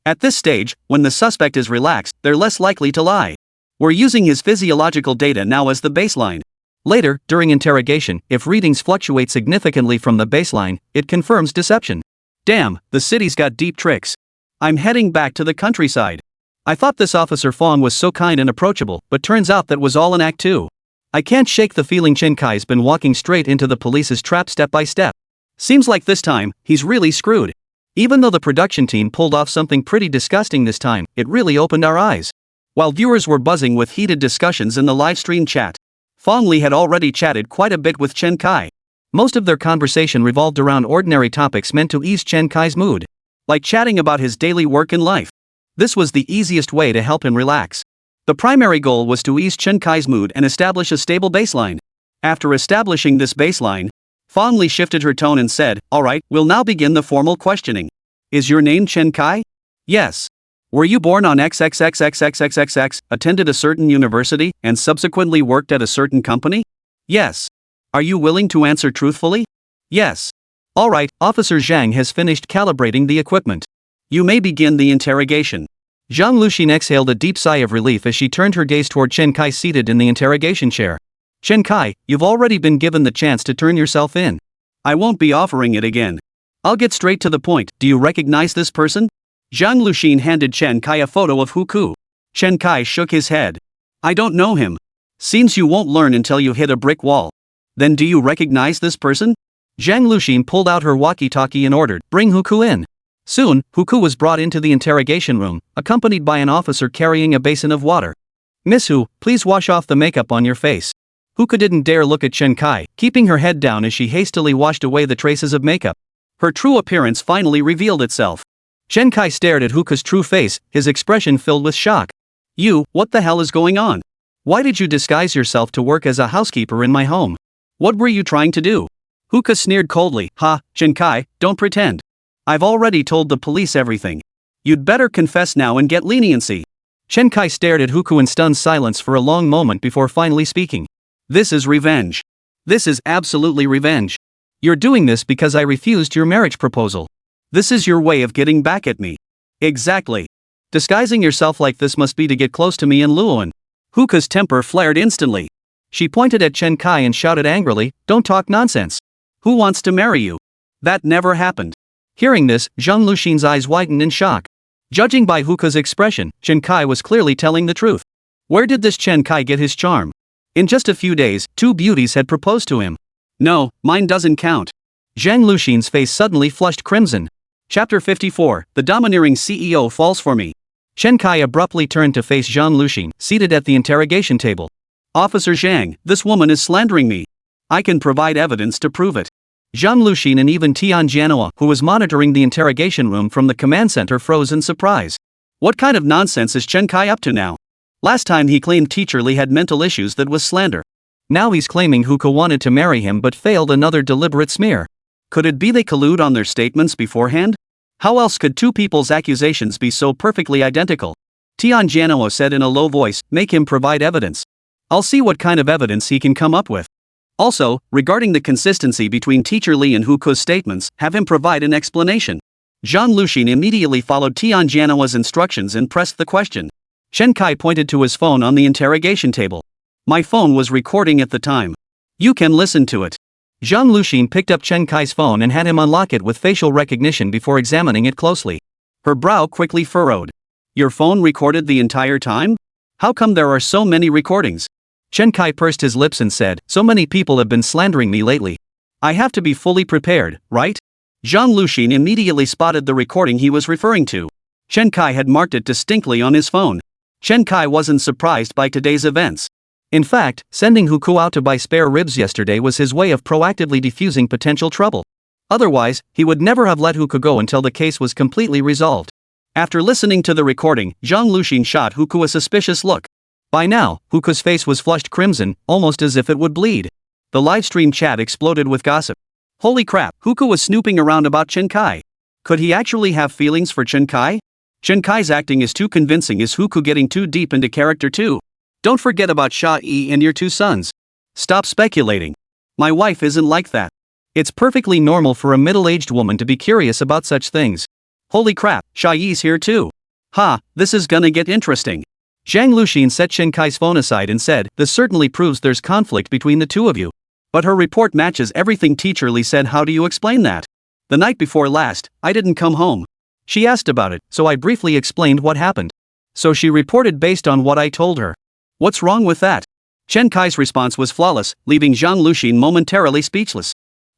At this stage, when the suspect is relaxed, they're less likely to lie. We're using his physiological data now as the baseline. Later, during interrogation, if readings fluctuate significantly from the baseline, it confirms deception. Damn, the city's got deep tricks. I'm heading back to the countryside. I thought this Officer Fong was so kind and approachable, but turns out that was all an act too. I can't shake the feeling Chen Kai's been walking straight into the police's trap step by step. Seems like this time, he's really screwed. Even though the production team pulled off something pretty disgusting this time, it really opened our eyes. While viewers were buzzing with heated discussions in the livestream chat, Fong Li had already chatted quite a bit with Chen Kai. Most of their conversation revolved around ordinary topics meant to ease Chen Kai's mood, like chatting about his daily work and life. This was the easiest way to help him relax. The primary goal was to ease Chen Kai's mood and establish a stable baseline. After establishing this baseline, Fong Li shifted her tone and said, Alright, we'll now begin the formal questioning. Is your name Chen Kai? Yes. Were you born on XXXXXXXX, attended a certain university, and subsequently worked at a certain company? Yes. Are you willing to answer truthfully? Yes. Alright, Officer Zhang has finished calibrating the equipment. You may begin the interrogation. Zhang Luxin exhaled a deep sigh of relief as she turned her gaze toward Chen Kai seated in the interrogation chair. Chen Kai, you've already been given the chance to turn yourself in. I won't be offering it again. I'll get straight to the point. Do you recognize this person? Zhang Luxin handed Chen Kai a photo of Huku. Chen Kai shook his head. I don't know him. Seems you won't learn until you hit a brick wall. Then do you recognize this person? Zhang Luxin pulled out her walkie-talkie and ordered, bring Huku in. Soon, Huku was brought into the interrogation room, accompanied by an officer carrying a basin of water. Miss Hu, please wash off the makeup on your face. Huku didn't dare look at Chen Kai, keeping her head down as she hastily washed away the traces of makeup. Her true appearance finally revealed itself. Chen Kai stared at Huku's true face, his expression filled with shock. You, what the hell is going on? Why did you disguise yourself to work as a housekeeper in my home? What were you trying to do? Huku sneered coldly. Ha, Chen Kai, don't pretend. I've already told the police everything. You'd better confess now and get leniency. Chen Kai stared at Huku in stunned silence for a long moment before finally speaking. This is revenge. This is absolutely revenge. You're doing this because I refused your marriage proposal. This is your way of getting back at me. Exactly. Disguising yourself like this must be to get close to me and Luoan. Huku's temper flared instantly. She pointed at Chen Kai and shouted angrily, don't talk nonsense. Who wants to marry you? That never happened. Hearing this, Zhang Luxin's eyes widened in shock. Judging by Huku's expression, Chen Kai was clearly telling the truth. Where did this Chen Kai get his charm? In just a few days, 2 beauties had proposed to him. No, mine doesn't count. Zhang Luxin's face suddenly flushed crimson. Chapter 54, The Domineering CEO Falls for Me. Chen Kai abruptly turned to face Zhang Luxin, seated at the interrogation table. Officer Zhang, this woman is slandering me. I can provide evidence to prove it. Zhang Luxin and even Tian Jianoa, who was monitoring the interrogation room from the command center, froze in surprise. What kind of nonsense is Chen Kai up to now? Last time he claimed Teacher Lee had mental issues that was slander. Now he's claiming Huko wanted to marry him but failed, another deliberate smear. Could it be they collude on their statements beforehand? How else could two people's accusations be so perfectly identical? Tianjianhua said in a low voice, make him provide evidence. I'll see what kind of evidence he can come up with. Also, regarding the consistency between Teacher Lee and Huko's statements, have him provide an explanation. Zhang Luxin immediately followed Tianjianhua's instructions and pressed the question. Chen Kai pointed to his phone on the interrogation table. My phone was recording at the time. You can listen to it. Zhang Luxin picked up Chen Kai's phone and had him unlock it with facial recognition before examining it closely. Her brow quickly furrowed. Your phone recorded the entire time? How come there are so many recordings? Chen Kai pursed his lips and said, so many people have been slandering me lately. I have to be fully prepared, right? Zhang Luxin immediately spotted the recording he was referring to. Chen Kai had marked it distinctly on his phone. Chen Kai wasn't surprised by today's events. In fact, sending Huko out to buy spare ribs yesterday was his way of proactively defusing potential trouble. Otherwise, he would never have let Huko go until the case was completely resolved. After listening to the recording, Zhang Luxin shot Huko a suspicious look. By now, Huko's face was flushed crimson, almost as if it would bleed. The livestream chat exploded with gossip. Holy crap, Huko was snooping around about Chen Kai. Could he actually have feelings for Chen Kai? Chen Kai's acting is too convincing. Is Huko getting too deep into character too? Don't forget about Sha Yi and your two sons. Stop speculating. My wife isn't like that. It's perfectly normal for a middle-aged woman to be curious about such things. Holy crap, Sha Yi's here too. Ha, this is gonna get interesting. Zhang Luxin set Chen Kai's phone aside and said, this certainly proves there's conflict between the two of you. But her report matches everything Teacher Lee said. How do you explain that? The night before last, I didn't come home. She asked about it, so I briefly explained what happened. So she reported based on what I told her. What's wrong with that? Chen Kai's response was flawless, leaving Zhang Luxin momentarily speechless.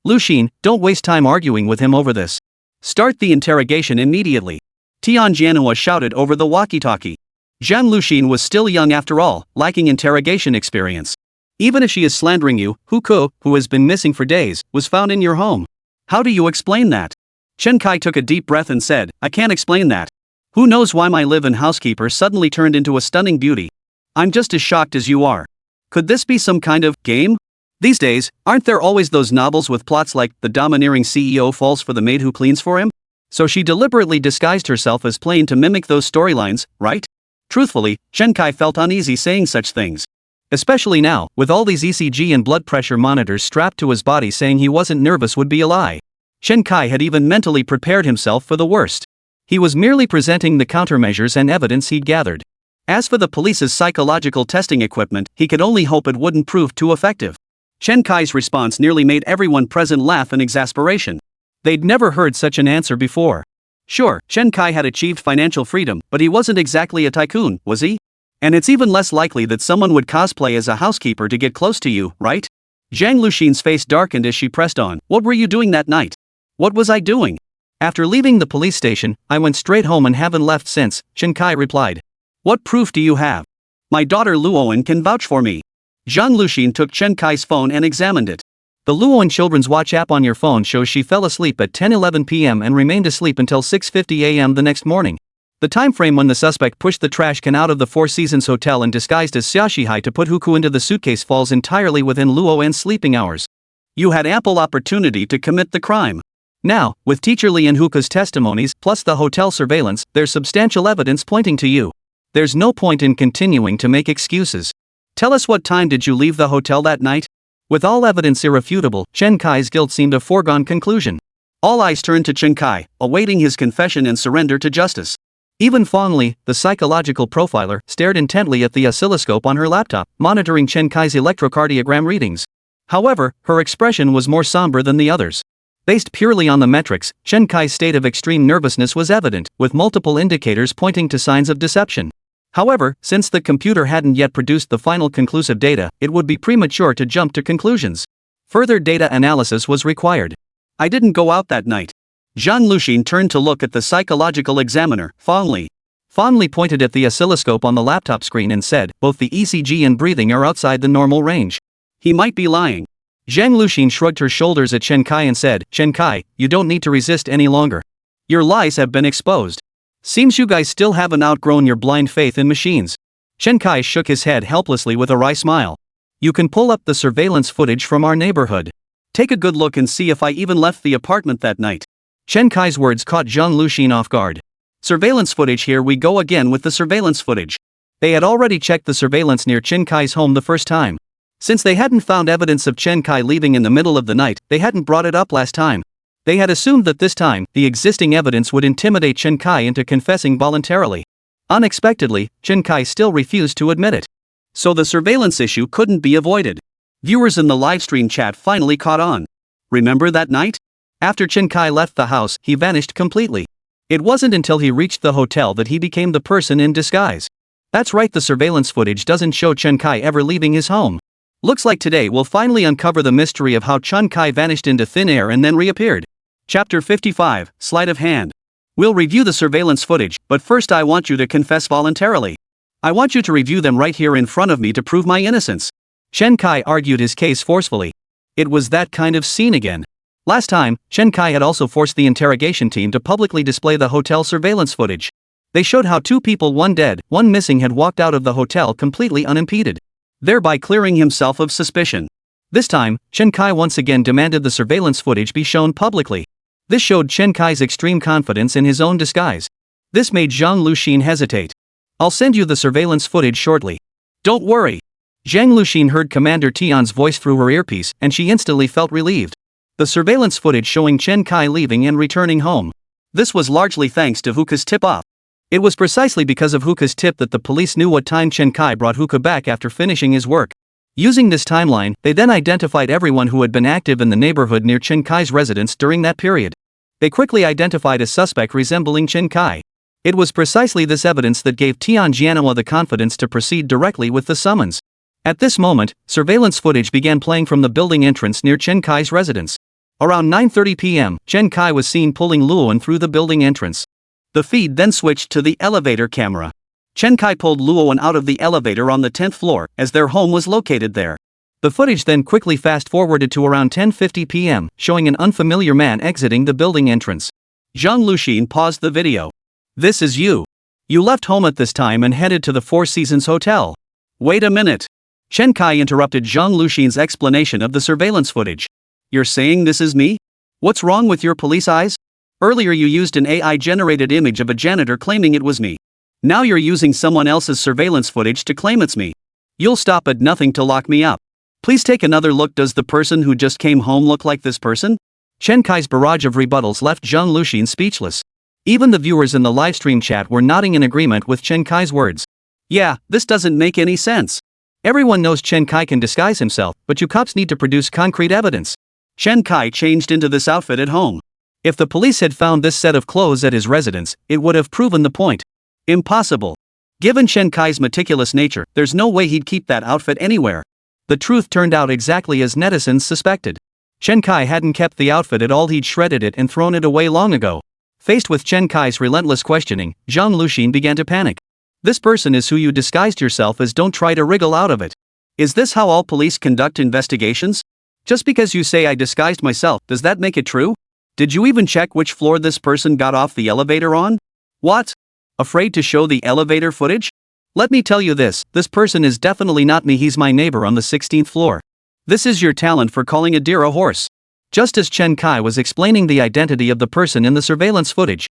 Luxin, don't waste time arguing with him over this. Start the interrogation immediately. Tianjianhua shouted over the walkie-talkie. Zhang Luxin was still young after all, lacking interrogation experience. Even if she is slandering you, Huko, who has been missing for days, was found in your home. How do you explain that? Chen Kai took a deep breath and said, I can't explain that. Who knows why my live-in housekeeper suddenly turned into a stunning beauty? I'm just as shocked as you are. Could this be some kind of game? These days, aren't there always those novels with plots like the domineering CEO falls for the maid who cleans for him? So she deliberately disguised herself as plain to mimic those storylines, right? Truthfully, Chen Kai felt uneasy saying such things. Especially now, with all these ECG and blood pressure monitors strapped to his body. Saying he wasn't nervous would be a lie. Chen Kai had even mentally prepared himself for the worst. He was merely presenting the countermeasures and evidence he'd gathered. As for the police's psychological testing equipment, he could only hope it wouldn't prove too effective. Chen Kai's response nearly made everyone present laugh in exasperation. They'd never heard such an answer before. Sure, Chen Kai had achieved financial freedom, but he wasn't exactly a tycoon, was he? And it's even less likely that someone would cosplay as a housekeeper to get close to you, right? Zhang Luxin's face darkened as she pressed on. What were you doing that night? What was I doing? After leaving the police station, I went straight home and haven't left since, Chen Kai replied. What proof do you have? My daughter Luoan can vouch for me. Zhang Luxin took Chen Kai's phone and examined it. The Luoan Children's Watch app on your phone shows she fell asleep at 10:11 p.m. and remained asleep until 6:50 a.m. the next morning. The time frame when the suspect pushed the trash can out of the Four Seasons Hotel and disguised as Xiaoshihai to put Huko into the suitcase falls entirely within Luoan's sleeping hours. You had ample opportunity to commit the crime. Now, with Teacher Lee and Huko's testimonies, plus the hotel surveillance, there's substantial evidence pointing to you. There's no point in continuing to make excuses. Tell us, what time did you leave the hotel that night? With all evidence irrefutable, Chen Kai's guilt seemed a foregone conclusion. All eyes turned to Chen Kai, awaiting his confession and surrender to justice. Even Fong Li, the psychological profiler, stared intently at the oscilloscope on her laptop, monitoring Chen Kai's electrocardiogram readings. However, her expression was more somber than the others. Based purely on the metrics, Chen Kai's state of extreme nervousness was evident, with multiple indicators pointing to signs of deception. However, since the computer hadn't yet produced the final conclusive data, it would be premature to jump to conclusions. Further data analysis was required. I didn't go out that night. Zhang Luxin turned to look at the psychological examiner, Fong Li. Fong Li pointed at the oscilloscope on the laptop screen and said, both the ECG and breathing are outside the normal range. He might be lying. Zhang Luxin shrugged her shoulders at Chen Kai and said, Chen Kai, you don't need to resist any longer. Your lies have been exposed. Seems you guys still haven't outgrown your blind faith in machines. Chen Kai shook his head helplessly with a wry smile. You can pull up the surveillance footage from our neighborhood. Take a good look and see if I even left the apartment that night. Chen Kai's words caught Zhang Luxin off guard. Surveillance footage, here we go again with the surveillance footage. They had already checked the surveillance near Chen Kai's home the first time. Since they hadn't found evidence of Chen Kai leaving in the middle of the night, they hadn't brought it up last time. They had assumed that this time, the existing evidence would intimidate Chen Kai into confessing voluntarily. Unexpectedly, Chen Kai still refused to admit it. So the surveillance issue couldn't be avoided. Viewers in the livestream chat finally caught on. Remember that night? After Chen Kai left the house, he vanished completely. It wasn't until he reached the hotel that he became the person in disguise. That's right, the surveillance footage doesn't show Chen Kai ever leaving his home. Looks like today we'll finally uncover the mystery of how Chen Kai vanished into thin air and then reappeared. Chapter 55, Sleight of Hand. We'll review the surveillance footage, but first I want you to confess voluntarily. I want you to review them right here in front of me to prove my innocence. Chen Kai argued his case forcefully. It was that kind of scene again. Last time, Chen Kai had also forced the interrogation team to publicly display the hotel surveillance footage. They showed how two people, one dead, one missing, had walked out of the hotel completely unimpeded, thereby clearing himself of suspicion. This time, Chen Kai once again demanded the surveillance footage be shown publicly. This showed Chen Kai's extreme confidence in his own disguise. This made Zhang Luxin hesitate. I'll send you the surveillance footage shortly. Don't worry. Zhang Luxin heard Commander Tian's voice through her earpiece, and she instantly felt relieved. The surveillance footage showing Chen Kai leaving and returning home. This was largely thanks to Huka's tip-off. It was precisely because of Huka's tip that the police knew what time Chen Kai brought Huka back after finishing his work. Using this timeline, they then identified everyone who had been active in the neighborhood near Chen Kai's residence during that period. They quickly identified a suspect resembling Chen Kai. It was precisely this evidence that gave Tian Jianhua the confidence to proceed directly with the summons. At this moment, surveillance footage began playing from the building entrance near Chen Kai's residence. Around 9:30 p.m., Chen Kai was seen pulling Luoan through the building entrance. The feed then switched to the elevator camera. Chen Kai pulled Luoan out of the elevator on the 10th floor, as their home was located there. The footage then quickly fast-forwarded to around 10:50 p.m., showing an unfamiliar man exiting the building entrance. Zhang Luxin paused the video. This is you. You left home at this time and headed to the Four Seasons Hotel. Wait a minute. Chen Kai interrupted Zhang Luxin's explanation of the surveillance footage. You're saying this is me? What's wrong with your police eyes? Earlier you used an AI-generated image of a janitor claiming it was me. Now you're using someone else's surveillance footage to claim it's me. You'll stop at nothing to lock me up. Please take another look. Does the person who just came home look like this person? Chen Kai's barrage of rebuttals left Zhang Luxin speechless. Even the viewers in the livestream chat were nodding in agreement with Chen Kai's words. Yeah, this doesn't make any sense. Everyone knows Chen Kai can disguise himself, but you cops need to produce concrete evidence. Chen Kai changed into this outfit at home. If the police had found this set of clothes at his residence, it would have proven the point. Impossible. Given Chen Kai's meticulous nature, there's no way he'd keep that outfit anywhere. The truth turned out exactly as netizens suspected. Chen Kai hadn't kept the outfit at all, he'd shredded it and thrown it away long ago. Faced with Chen Kai's relentless questioning, Zhang Luxin began to panic. This person is who you disguised yourself as. Don't try to wriggle out of it. Is this how all police conduct investigations? Just because you say I disguised myself, does that make it true? Did you even check which floor this person got off the elevator on? What? Afraid to show the elevator footage? Let me tell you this person is definitely not me. He's my neighbor on the 16th floor. This is your talent for calling a deer a horse. Just as Chen Kai was explaining the identity of the person in the surveillance footage,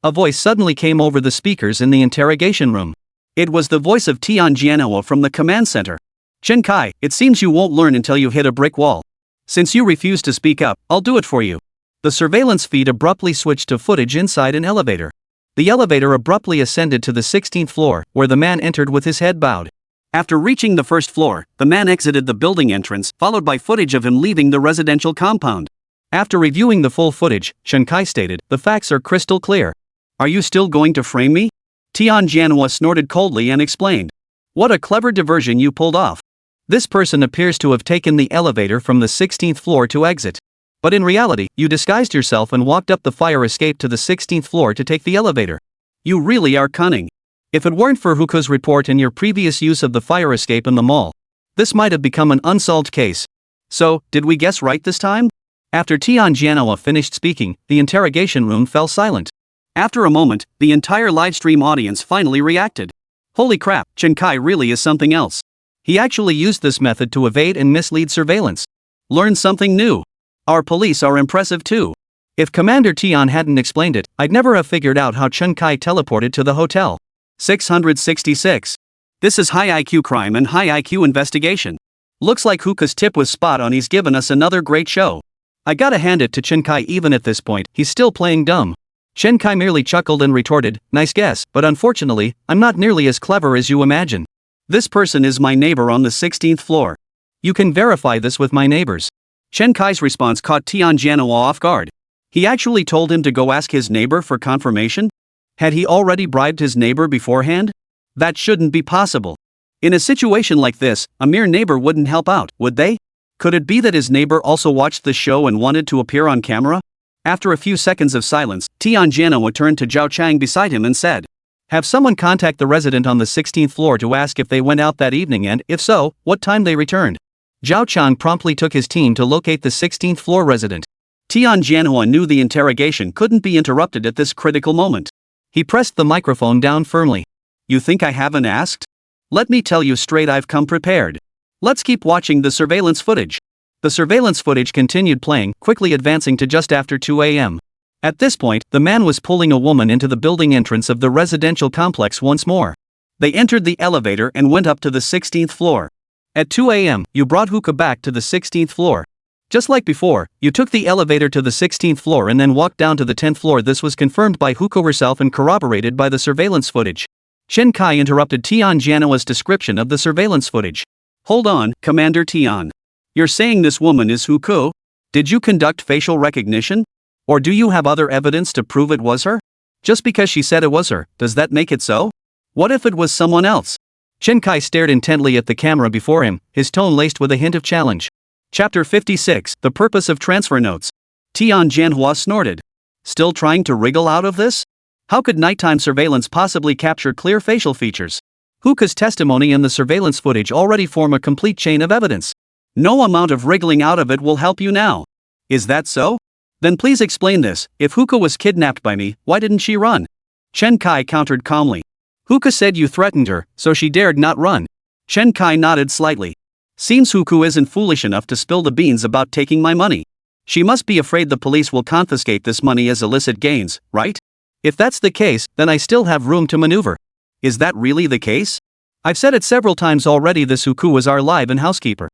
a voice suddenly came over the speakers in the interrogation room. It was the voice of Tian Jianhua from the command center. Chen Kai, it seems you won't learn until you hit a brick wall. Since you refuse to speak up, I'll do it for you. The surveillance feed abruptly switched to footage inside an elevator. The elevator abruptly ascended to the 16th floor, where the man entered with his head bowed. After reaching the first floor, the man exited the building entrance, followed by footage of him leaving the residential compound. After reviewing the full footage, Chen Kai stated, "The facts are crystal clear. Are you still going to frame me?" Tian Jianhua snorted coldly and explained. What a clever diversion you pulled off. This person appears to have taken the elevator from the 16th floor to exit. But in reality, you disguised yourself and walked up the fire escape to the 16th floor to take the elevator. You really are cunning. If it weren't for Huka's report and your previous use of the fire escape in the mall, this might have become an unsolved case. So, did we guess right this time? After Tian Jianhua finished speaking, the interrogation room fell silent. After a moment, the entire livestream audience finally reacted. Holy crap, Chen Kai really is something else. He actually used this method to evade and mislead surveillance. Learn something new. Our police are impressive too. If Commander Tian hadn't explained it, I'd never have figured out how Chen Kai teleported to the hotel. 666. This is high IQ crime and high IQ investigation. Looks like Hookah's tip was spot on. He's given us another great show. I gotta hand it to Chen Kai. Even at this point, he's still playing dumb. Chen Kai merely chuckled and retorted, nice guess, but unfortunately, I'm not nearly as clever as you imagine. This person is my neighbor on the 16th floor. You can verify this with my neighbors. Chen Kai's response caught Tian Jianhua off guard. He actually told him to go ask his neighbor for confirmation? Had he already bribed his neighbor beforehand? That shouldn't be possible. In a situation like this, a mere neighbor wouldn't help out, would they? Could it be that his neighbor also watched the show and wanted to appear on camera? After a few seconds of silence, Tian Jianhua turned to Zhao Chang beside him and said, have someone contact the resident on the 16th floor to ask if they went out that evening and, if so, what time they returned. Zhao Chang promptly took his team to locate the 16th floor resident. Tian Jianhua knew the interrogation couldn't be interrupted at this critical moment. He pressed the microphone down firmly. You think I haven't asked? Let me tell you straight, I've come prepared. Let's keep watching the surveillance footage. The surveillance footage continued playing, quickly advancing to just after 2 a.m. At this point, the man was pulling a woman into the building entrance of the residential complex once more. They entered the elevator and went up to the 16th floor. At 2 a.m., you brought Hookah back to the 16th floor. Just like before, you took the elevator to the 16th floor and then walked down to the 10th floor. This was confirmed by Hookah herself and corroborated by the surveillance footage. Chen Kai interrupted Tian Jianhua's description of the surveillance footage. Hold on, Commander Tian. You're saying this woman is Hookah? Did you conduct facial recognition? Or do you have other evidence to prove it was her? Just because she said it was her, does that make it so? What if it was someone else? Chen Kai stared intently at the camera before him, his tone laced with a hint of challenge. Chapter 56, The Purpose of Transfer Notes. Tian Jianhua snorted. Still trying to wriggle out of this? How could nighttime surveillance possibly capture clear facial features? Hookah's testimony and the surveillance footage already form a complete chain of evidence. No amount of wriggling out of it will help you now. Is that so? Then please explain this. If Hookah was kidnapped by me, why didn't she run? Chen Kai countered calmly. Hookah said you threatened her, so she dared not run. Chen Kai nodded slightly. Seems Hookah isn't foolish enough to spill the beans about taking my money. She must be afraid the police will confiscate this money as illicit gains, right? If that's the case, then I still have room to maneuver. Is that really the case? I've said it several times already, this Hookah is our live-in housekeeper.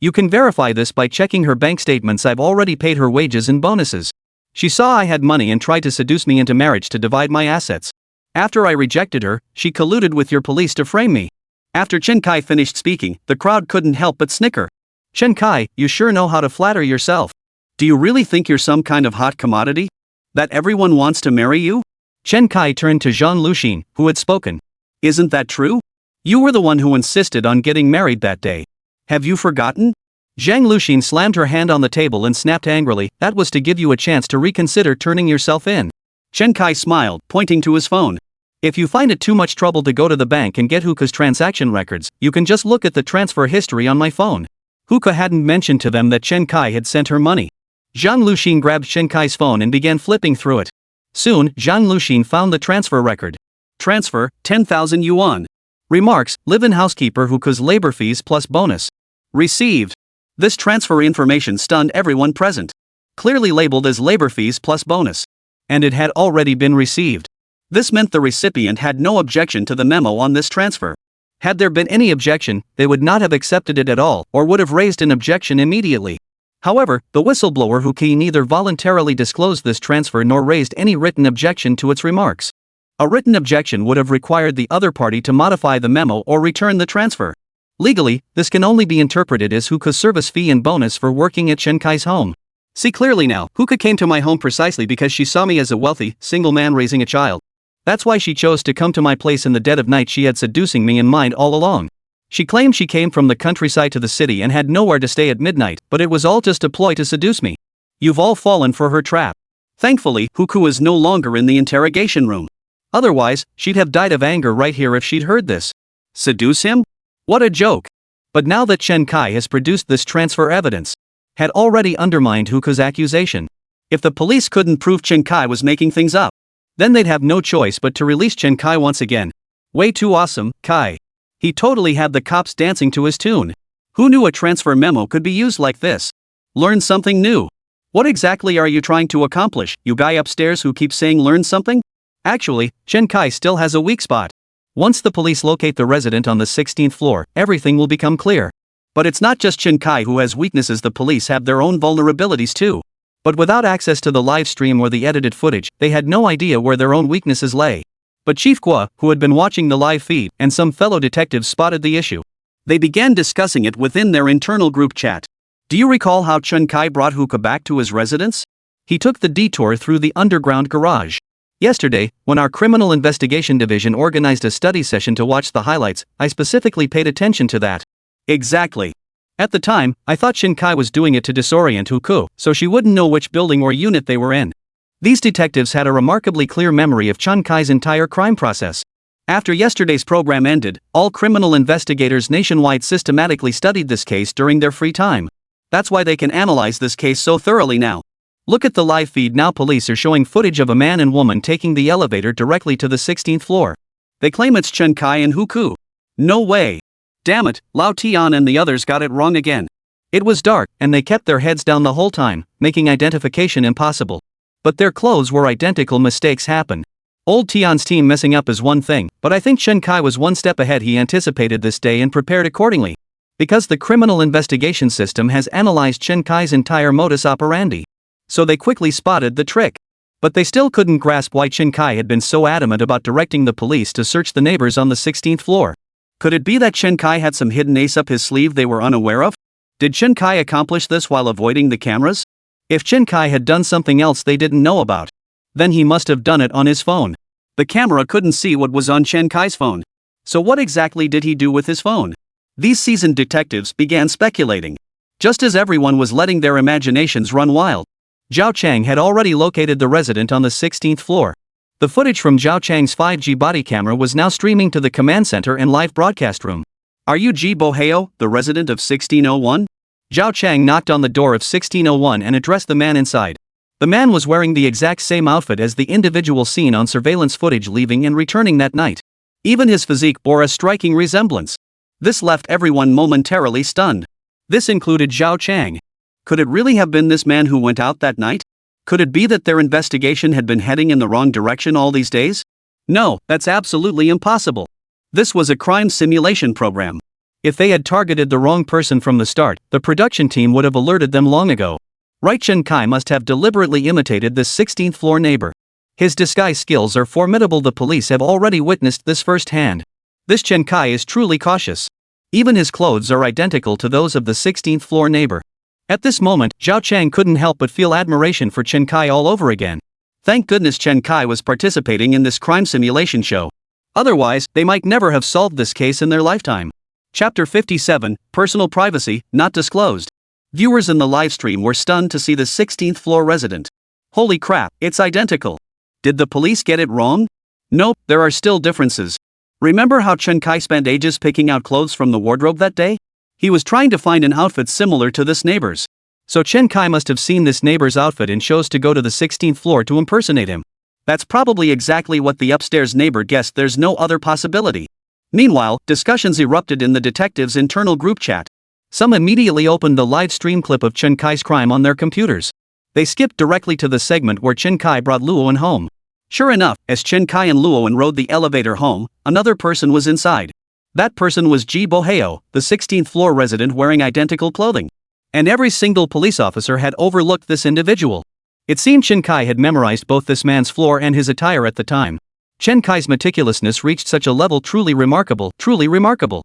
You can verify this by checking her bank statements. I've already paid her wages and bonuses. She saw I had money and tried to seduce me into marriage to divide my assets. After I rejected her, she colluded with your police to frame me. After Chen Kai finished speaking, the crowd couldn't help but snicker. Chen Kai, you sure know how to flatter yourself. Do you really think you're some kind of hot commodity? That everyone wants to marry you? Chen Kai turned to Zhang Luxin, who had spoken. Isn't that true? You were the one who insisted on getting married that day. Have you forgotten? Zhang Luxin slammed her hand on the table and snapped angrily, that was to give you a chance to reconsider turning yourself in. Chen Kai smiled, pointing to his phone. If you find it too much trouble to go to the bank and get Hookah's transaction records, you can just look at the transfer history on my phone. Hookah hadn't mentioned to them that Chen Kai had sent her money. Zhang Luxin grabbed Chen Kai's phone and began flipping through it. Soon, Zhang Luxin found the transfer record. Transfer, 10,000 yuan. Remarks, live-in housekeeper Hookah's labor fees plus bonus. Received. This transfer information stunned everyone present. Clearly labeled as labor fees plus bonus. And it had already been received. This meant the recipient had no objection to the memo on this transfer. Had there been any objection, they would not have accepted it at all or would have raised an objection immediately. However, the whistleblower Hookah neither voluntarily disclosed this transfer nor raised any written objection to its remarks. A written objection would have required the other party to modify the memo or return the transfer. Legally, this can only be interpreted as Hookah's service fee and bonus for working at Chen Kai's home. See clearly now, Hookah came to my home precisely because she saw me as a wealthy, single man raising a child. That's why she chose to come to my place in the dead of night. She had seducing me in mind all along. She claimed she came from the countryside to the city and had nowhere to stay at midnight, but it was all just a ploy to seduce me. You've all fallen for her trap. Thankfully, Hookah is no longer in the interrogation room. Otherwise, she'd have died of anger right here if she'd heard this. Seduce him? What a joke. But now that Chen Kai has produced this transfer evidence, had already undermined Hookah's accusation. If the police couldn't prove Chen Kai was making things up, Then they'd have no choice but to release Chen Kai once again. Way too awesome, Kai. He totally had the cops dancing to his tune. Who knew a transfer memo could be used like this? Learn something new. What exactly are you trying to accomplish, you guy upstairs who keeps saying learn something? Actually, Chen Kai still has a weak spot. Once the police locate the resident on the 16th floor, everything will become clear. But it's not just Chen Kai who has weaknesses, the police have their own vulnerabilities too. But without access to the live stream or the edited footage, they had no idea where their own weaknesses lay. But Chief Kwa, who had been watching the live feed, and some fellow detectives spotted the issue. They began discussing it within their internal group chat. Do you recall how Chen Kai brought Hookah back to his residence? He took the detour through the underground garage. Yesterday, when our Criminal Investigation Division organized a study session to watch the highlights, I specifically paid attention to that. Exactly. At the time, I thought Chen Kai was doing it to disorient Hookah, so she wouldn't know which building or unit they were in. These detectives had a remarkably clear memory of Chen Kai's entire crime process. After yesterday's program ended, all criminal investigators nationwide systematically studied this case during their free time. That's why they can analyze this case so thoroughly now. Look at the live feed now. Police are showing footage of a man and woman taking the elevator directly to the 16th floor. They claim it's Chen Kai and Hookah. No way. Damn it, Lao Tian and the others got it wrong again. It was dark, and they kept their heads down the whole time, making identification impossible. But their clothes were identical. Mistakes happen. Old Tian's team messing up is one thing, but I think Chen Kai was one step ahead. He anticipated this day and prepared accordingly. Because the Criminal Investigation System has analyzed Chen Kai's entire modus operandi. So they quickly spotted the trick. But they still couldn't grasp why Chen Kai had been so adamant about directing the police to search the neighbors on the 16th floor. Could it be that Chen Kai had some hidden ace up his sleeve they were unaware of? Did Chen Kai accomplish this while avoiding the cameras? If Chen Kai had done something else they didn't know about, then he must have done it on his phone. The camera couldn't see what was on Chen Kai's phone. So what exactly did he do with his phone? These seasoned detectives began speculating. Just as everyone was letting their imaginations run wild, Zhao Chang had already located the resident on the 16th floor. The footage from Zhao Chang's 5G body camera was now streaming to the command center and live broadcast room. Are you Ji Boheo, the resident of 1601? Zhao Chang knocked on the door of 1601 and addressed the man inside. The man was wearing the exact same outfit as the individual seen on surveillance footage leaving and returning that night. Even his physique bore a striking resemblance. This left everyone momentarily stunned. This included Zhao Chang. Could it really have been this man who went out that night? Could it be that their investigation had been heading in the wrong direction all these days? No, that's absolutely impossible. This was a crime simulation program. If they had targeted the wrong person from the start, the production team would have alerted them long ago. Right, Chen Kai must have deliberately imitated this 16th floor neighbor. His disguise skills are formidable. The police have already witnessed this firsthand. This Chen Kai is truly cautious. Even his clothes are identical to those of the 16th floor neighbor. At this moment, Zhao Chang couldn't help but feel admiration for Chen Kai all over again. Thank goodness Chen Kai was participating in this crime simulation show. Otherwise, they might never have solved this case in their lifetime. Chapter 57, Personal Privacy, Not Disclosed. Viewers in the livestream were stunned to see the 16th floor resident. Holy crap, it's identical. Did the police get it wrong? Nope, there are still differences. Remember how Chen Kai spent ages picking out clothes from the wardrobe that day? He was trying to find an outfit similar to this neighbor's. So Chen Kai must have seen this neighbor's outfit and chose to go to the 16th floor to impersonate him. That's probably exactly what the upstairs neighbor guessed. There's no other possibility. Meanwhile, discussions erupted in the detectives' internal group chat. Some immediately opened the live stream clip of Chen Kai's crime on their computers. They skipped directly to the segment where Chen Kai brought Luoan home. Sure enough, as Chen Kai and Luoan rode the elevator home, another person was inside. That person was Ji Boheo, the 16th floor resident wearing identical clothing. And every single police officer had overlooked this individual. It seemed Chen Kai had memorized both this man's floor and his attire at the time. Chen Kai's meticulousness reached such a level truly remarkable, truly remarkable.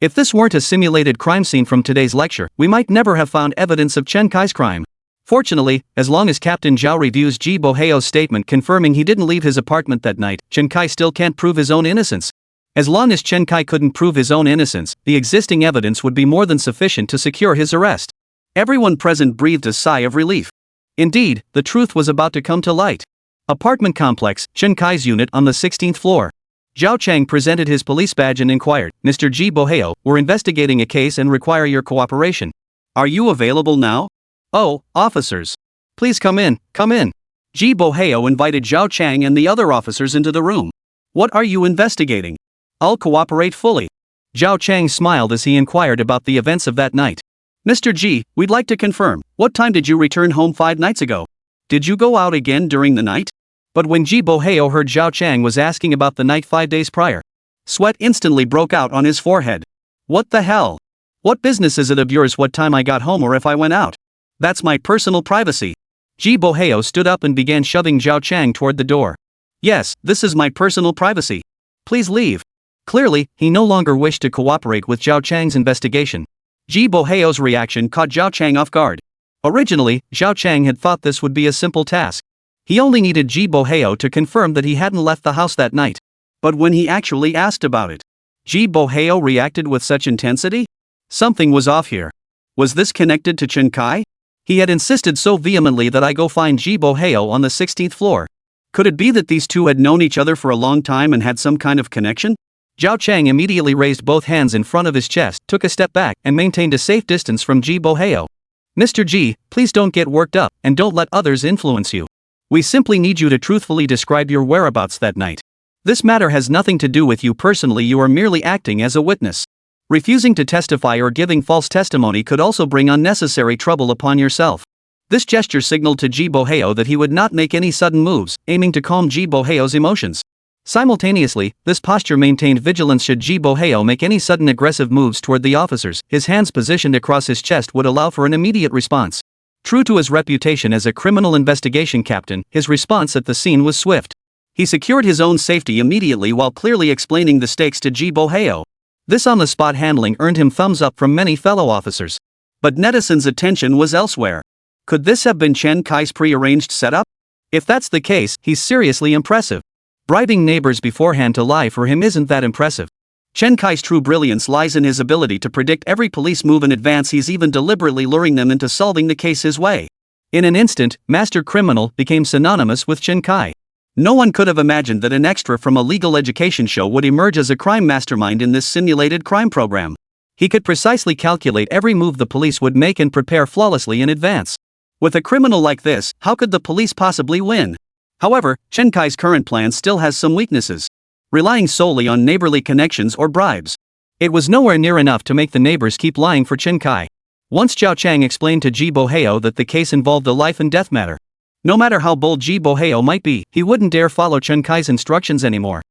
If this weren't a simulated crime scene from today's lecture, we might never have found evidence of Chen Kai's crime. Fortunately, as long as Captain Zhao reviews Ji Boheo's statement confirming he didn't leave his apartment that night, Chen Kai still can't prove his own innocence. As long as Chen Kai couldn't prove his own innocence, the existing evidence would be more than sufficient to secure his arrest. Everyone present breathed a sigh of relief. Indeed, the truth was about to come to light. Apartment complex, Chen Kai's unit on the 16th floor. Zhao Chang presented his police badge and inquired, "Mr. Ji Boheo, we're investigating a case and require your cooperation. Are you available now?" "Oh, officers. Please come in, come in." Ji Boheo invited Zhao Chang and the other officers into the room. What are you investigating? I'll cooperate fully. Zhao Chang smiled as he inquired about the events of that night. Mr. Ji, we'd like to confirm, what time did you return home 5 nights ago? Did you go out again during the night? But when Ji Boheo heard Zhao Chang was asking about the night 5 days prior, sweat instantly broke out on his forehead. What the hell? What business is it of yours what time I got home or if I went out? That's my personal privacy. Ji Boheo stood up and began shoving Zhao Chang toward the door. Yes, this is my personal privacy. Please leave. Clearly, he no longer wished to cooperate with Zhao Chang's investigation. Ji Boheo's reaction caught Zhao Chang off guard. Originally, Zhao Chang had thought this would be a simple task. He only needed Ji Boheo to confirm that he hadn't left the house that night. But when he actually asked about it, Ji Boheo reacted with such intensity? Something was off here. Was this connected to Chen Kai? He had insisted so vehemently that I go find Ji Boheo on the 16th floor. Could it be that these two had known each other for a long time and had some kind of connection? Zhao Chang immediately raised both hands in front of his chest, took a step back, and maintained a safe distance from Ji Boheo. Mr. Ji, please don't get worked up, and don't let others influence you. We simply need you to truthfully describe your whereabouts that night. This matter has nothing to do with you personally, you are merely acting as a witness. Refusing to testify or giving false testimony could also bring unnecessary trouble upon yourself. This gesture signaled to Ji Boheo that he would not make any sudden moves, aiming to calm Ji Boheo's emotions. Simultaneously, this posture maintained vigilance should Ji Boheo make any sudden aggressive moves toward the officers. His hands positioned across his chest would allow for an immediate response. True to his reputation as a criminal investigation captain, his response at the scene was swift. He secured his own safety immediately while clearly explaining the stakes to Ji Boheo. This on-the-spot handling earned him thumbs up from many fellow officers. But netizens' attention was elsewhere. Could this have been Chen Kai's pre-arranged setup? If that's the case, he's seriously impressive. Bribing neighbors beforehand to lie for him isn't that impressive. Chen Kai's true brilliance lies in his ability to predict every police move in advance. He's even deliberately luring them into solving the case his way. In an instant, Master Criminal became synonymous with Chen Kai. No one could have imagined that an extra from a legal education show would emerge as a crime mastermind in this simulated crime program. He could precisely calculate every move the police would make and prepare flawlessly in advance. With a criminal like this, how could the police possibly win? However, Chen Kai's current plan still has some weaknesses. Relying solely on neighborly connections or bribes. It was nowhere near enough to make the neighbors keep lying for Chen Kai. Once Zhao Chang explained to Ji Boheo that the case involved a life and death matter. No matter how bold Ji Boheo might be, he wouldn't dare follow Chen Kai's instructions anymore.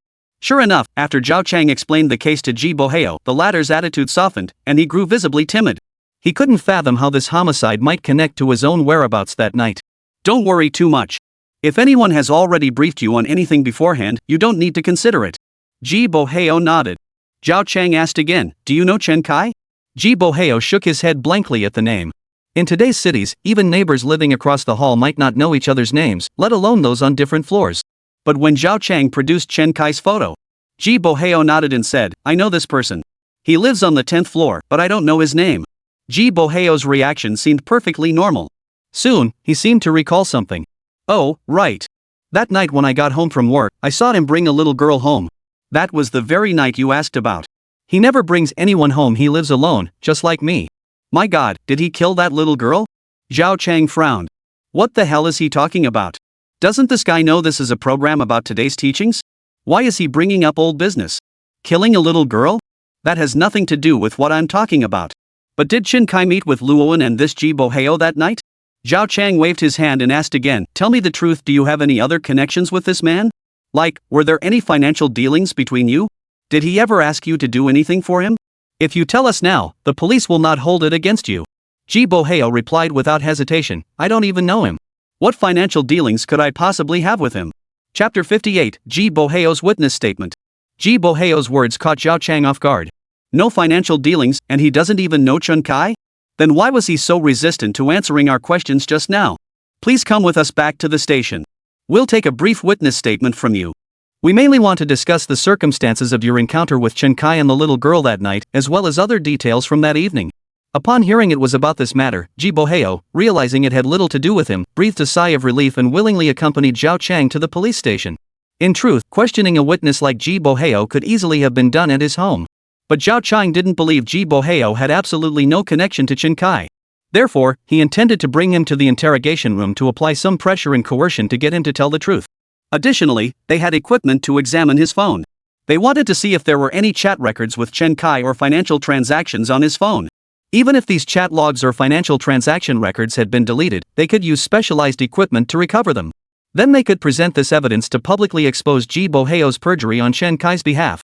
Sure enough, after Zhao Chang explained the case to Ji Boheo, the latter's attitude softened, and he grew visibly timid. He couldn't fathom how this homicide might connect to his own whereabouts that night. Don't worry too much. If anyone has already briefed you on anything beforehand, you don't need to consider it. Ji Boheo nodded. Zhao Chang asked again, do you know Chen Kai? Ji Boheo shook his head blankly at the name. In today's cities, even neighbors living across the hall might not know each other's names, let alone those on different floors. But when Zhao Chang produced Chen Kai's photo, Ji Boheo nodded and said, I know this person. He lives on the 10th floor, but I don't know his name. Ji Boheo's reaction seemed perfectly normal. Soon, he seemed to recall something. Oh, right. That night when I got home from work, I saw him bring a little girl home. That was the very night you asked about. He never brings anyone home, he lives alone, just like me. My God, did he kill that little girl? Zhao Chang frowned. What the hell is he talking about? Doesn't this guy know this is a program about today's teachings? Why is he bringing up old business? Killing a little girl? That has nothing to do with what I'm talking about. But did Chen Kai meet with Luoan and this Ji Boheo that night? Zhao Chang waved his hand and asked again, tell me the truth, do you have any other connections with this man? Like, were there any financial dealings between you? Did he ever ask you to do anything for him? If you tell us now, the police will not hold it against you. Ji Boheo replied without hesitation, I don't even know him. What financial dealings could I possibly have with him? Chapter 58, Ji Boheo's witness statement. Ji Boheo's words caught Zhao Chang off guard. No financial dealings, and he doesn't even know Chen Kai? Then why was he so resistant to answering our questions just now? Please come with us back to the station. We'll take a brief witness statement from you. We mainly want to discuss the circumstances of your encounter with Chen Kai and the little girl that night, as well as other details from that evening. Upon hearing it was about this matter, Ji Boheo, realizing it had little to do with him, breathed a sigh of relief and willingly accompanied Zhao Chang to the police station. In truth, questioning a witness like Ji Boheo could easily have been done at his home. But Zhao Chang didn't believe Ji Boheo had absolutely no connection to Chen Kai. Therefore, he intended to bring him to the interrogation room to apply some pressure and coercion to get him to tell the truth. Additionally, they had equipment to examine his phone. They wanted to see if there were any chat records with Chen Kai or financial transactions on his phone. Even if these chat logs or financial transaction records had been deleted, they could use specialized equipment to recover them. Then they could present this evidence to publicly expose Ji Boheo's perjury on Chen Kai's behalf.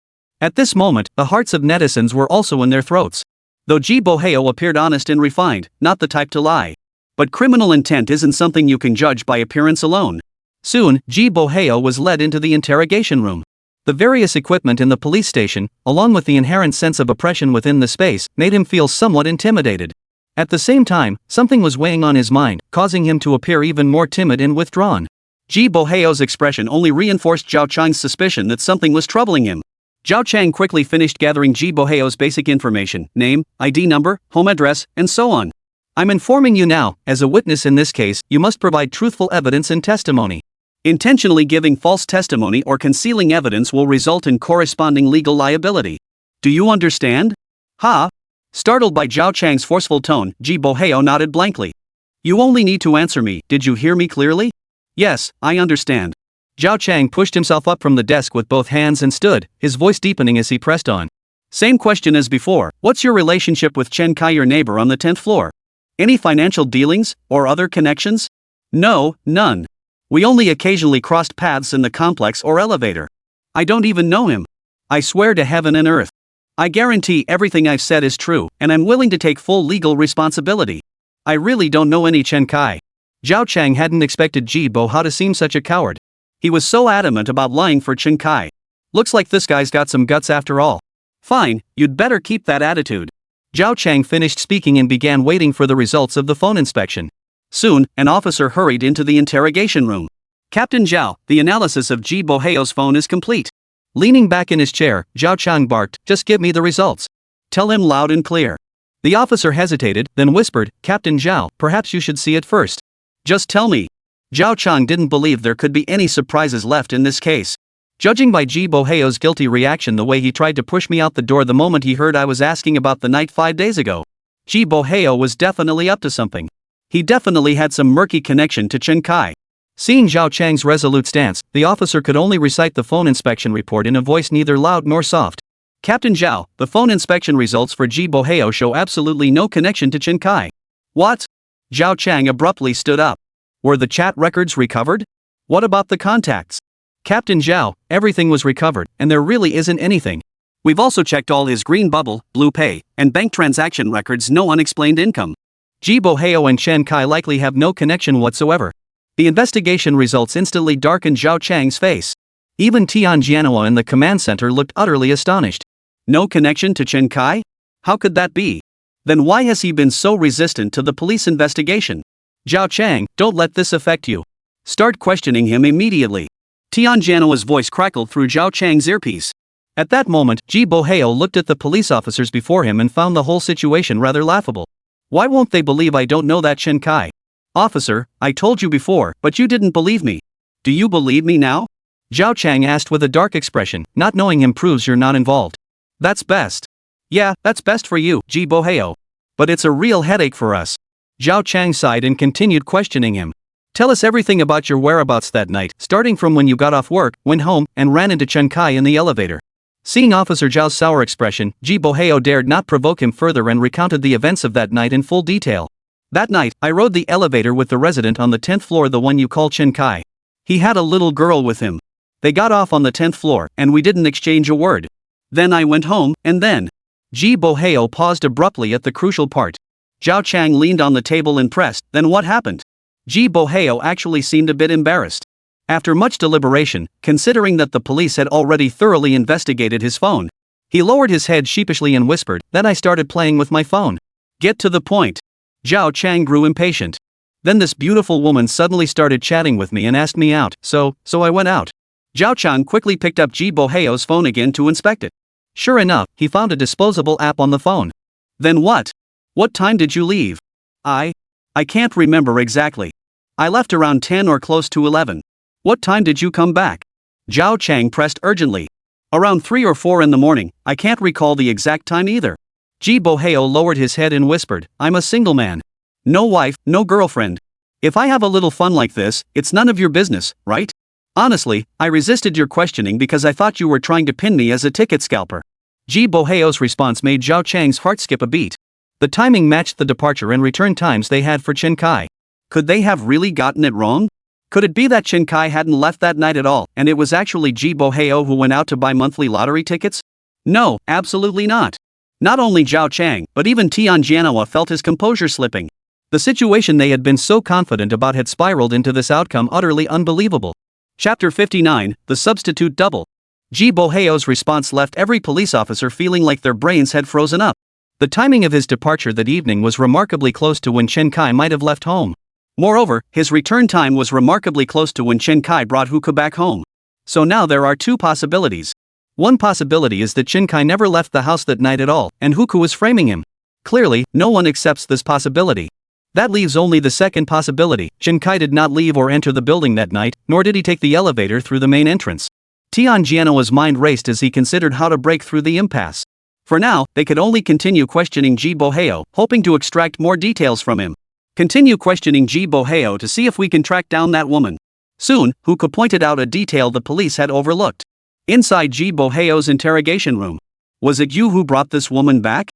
At this moment, the hearts of netizens were also in their throats. Though Ji Boheo appeared honest and refined, not the type to lie. But criminal intent isn't something you can judge by appearance alone. Soon, Ji Boheo was led into the interrogation room. The various equipment in the police station, along with the inherent sense of oppression within the space, made him feel somewhat intimidated. At the same time, something was weighing on his mind, causing him to appear even more timid and withdrawn. Ji Boheo's expression only reinforced Zhao Chang's suspicion that something was troubling him. Zhao Chang quickly finished gathering Ji Boheo's basic information, name, ID number, home address, and so on. I'm informing you now, as a witness in this case, you must provide truthful evidence and testimony. Intentionally giving false testimony or concealing evidence will result in corresponding legal liability. Do you understand? Ha! Startled by Zhao Chang's forceful tone, Ji Boheo nodded blankly. You only need to answer me, did you hear me clearly? Yes, I understand. Zhao Chang pushed himself up from the desk with both hands and stood, his voice deepening as he pressed on. Same question as before, what's your relationship with Chen Kai, your neighbor on the 10th floor? Any financial dealings, or other connections? No, none. We only occasionally crossed paths in the complex or elevator. I don't even know him. I swear to heaven and earth. I guarantee everything I've said is true, and I'm willing to take full legal responsibility. I really don't know any Chen Kai. Zhao Chang hadn't expected Ji Boheo to seem such a coward. He was so adamant about lying for Chen Kai. Looks like this guy's got some guts after all. Fine, you'd better keep that attitude. Zhao Chang finished speaking and began waiting for the results of the phone inspection. Soon, an officer hurried into the interrogation room. Captain Zhao, the analysis of Ji Boheo's phone is complete. Leaning back in his chair, Zhao Chang barked, just give me the results. Tell him loud and clear. The officer hesitated, then whispered, Captain Zhao, perhaps you should see it first. Just tell me. Zhao Chang didn't believe there could be any surprises left in this case. Judging by Ji Boheo's guilty reaction, the way he tried to push me out the door the moment he heard I was asking about the night 5 days ago, Ji Boheo was definitely up to something. He definitely had some murky connection to Chen Kai. Seeing Zhao Chang's resolute stance, the officer could only recite the phone inspection report in a voice neither loud nor soft. Captain Zhao, the phone inspection results for Ji Boheo show absolutely no connection to Chen Kai. What? Zhao Chang abruptly stood up. Were the chat records recovered? What about the contacts? Captain Zhao, everything was recovered, and there really isn't anything. We've also checked all his green bubble, blue pay, and bank transaction records, no unexplained income. Ji Boheo and Chen Kai likely have no connection whatsoever. The investigation results instantly darkened Zhao Chang's face. Even Tian Jianhua in the command center looked utterly astonished. No connection to Chen Kai? How could that be? Then why has he been so resistant to the police investigation? Zhao Chang, don't let this affect you. Start questioning him immediately. Tian Jianhua's voice crackled through Zhao Chang's earpiece. At that moment, Ji Boheo looked at the police officers before him and found the whole situation rather laughable. Why won't they believe I don't know that Chen Kai? Officer, I told you before, but you didn't believe me. Do you believe me now? Zhao Chang asked with a dark expression. Not knowing him proves you're not involved. That's best. Yeah, that's best for you, Ji Boheo. But it's a real headache for us. Zhao Chang sighed and continued questioning him. Tell us everything about your whereabouts that night, starting from when you got off work, went home, and ran into Chen Kai in the elevator. Seeing Officer Zhao's sour expression, Ji Boheo dared not provoke him further and recounted the events of that night in full detail. That night, I rode the elevator with the resident on the 10th floor, the one you call Chen Kai. He had a little girl with him. They got off on the 10th floor, and we didn't exchange a word. Then I went home, and then... Ji Boheo paused abruptly at the crucial part. Zhao Chang leaned on the table and pressed, then what happened? Ji Boheo actually seemed a bit embarrassed. After much deliberation, considering that the police had already thoroughly investigated his phone, he lowered his head sheepishly and whispered, then I started playing with my phone. Get to the point. Zhao Chang grew impatient. Then this beautiful woman suddenly started chatting with me and asked me out, so I went out. Zhao Chang quickly picked up Ji Boheo's phone again to inspect it. Sure enough, he found a disposable app on the phone. Then what? What time did you leave? I can't remember exactly. I left around 10 or close to 11. What time did you come back? Zhao Chang pressed urgently. Around 3 or 4 in the morning, I can't recall the exact time either. Ji Boheo lowered his head and whispered, I'm a single man. No wife, no girlfriend. If I have a little fun like this, it's none of your business, right? Honestly, I resisted your questioning because I thought you were trying to pin me as a ticket scalper. Ji Boheo's response made Zhao Chang's heart skip a beat. The timing matched the departure and return times they had for Chen Kai. Could they have really gotten it wrong? Could it be that Chen Kai hadn't left that night at all, and it was actually Ji Boheo who went out to buy monthly lottery tickets? No, absolutely not. Not only Zhao Chang, but even Tianjianhua felt his composure slipping. The situation they had been so confident about had spiraled into this outcome utterly unbelievable. Chapter 59, The Substitute Double. Ji Boheo's response left every police officer feeling like their brains had frozen up. The timing of his departure that evening was remarkably close to when Chen Kai might have left home. Moreover, his return time was remarkably close to when Chen Kai brought Huko back home. So now there are two possibilities. One possibility is that Chen Kai never left the house that night at all, and Huko was framing him. Clearly, no one accepts this possibility. That leaves only the second possibility: Chen Kai did not leave or enter the building that night, nor did he take the elevator through the main entrance. Tianjianhua's mind raced as he considered how to break through the impasse. For now, they could only continue questioning Ji Boheo, hoping to extract more details from him. Continue questioning Ji Boheo to see if we can track down that woman. Soon, Huko pointed out a detail the police had overlooked. Inside Ji Boheo's interrogation room. Was it you who brought this woman back?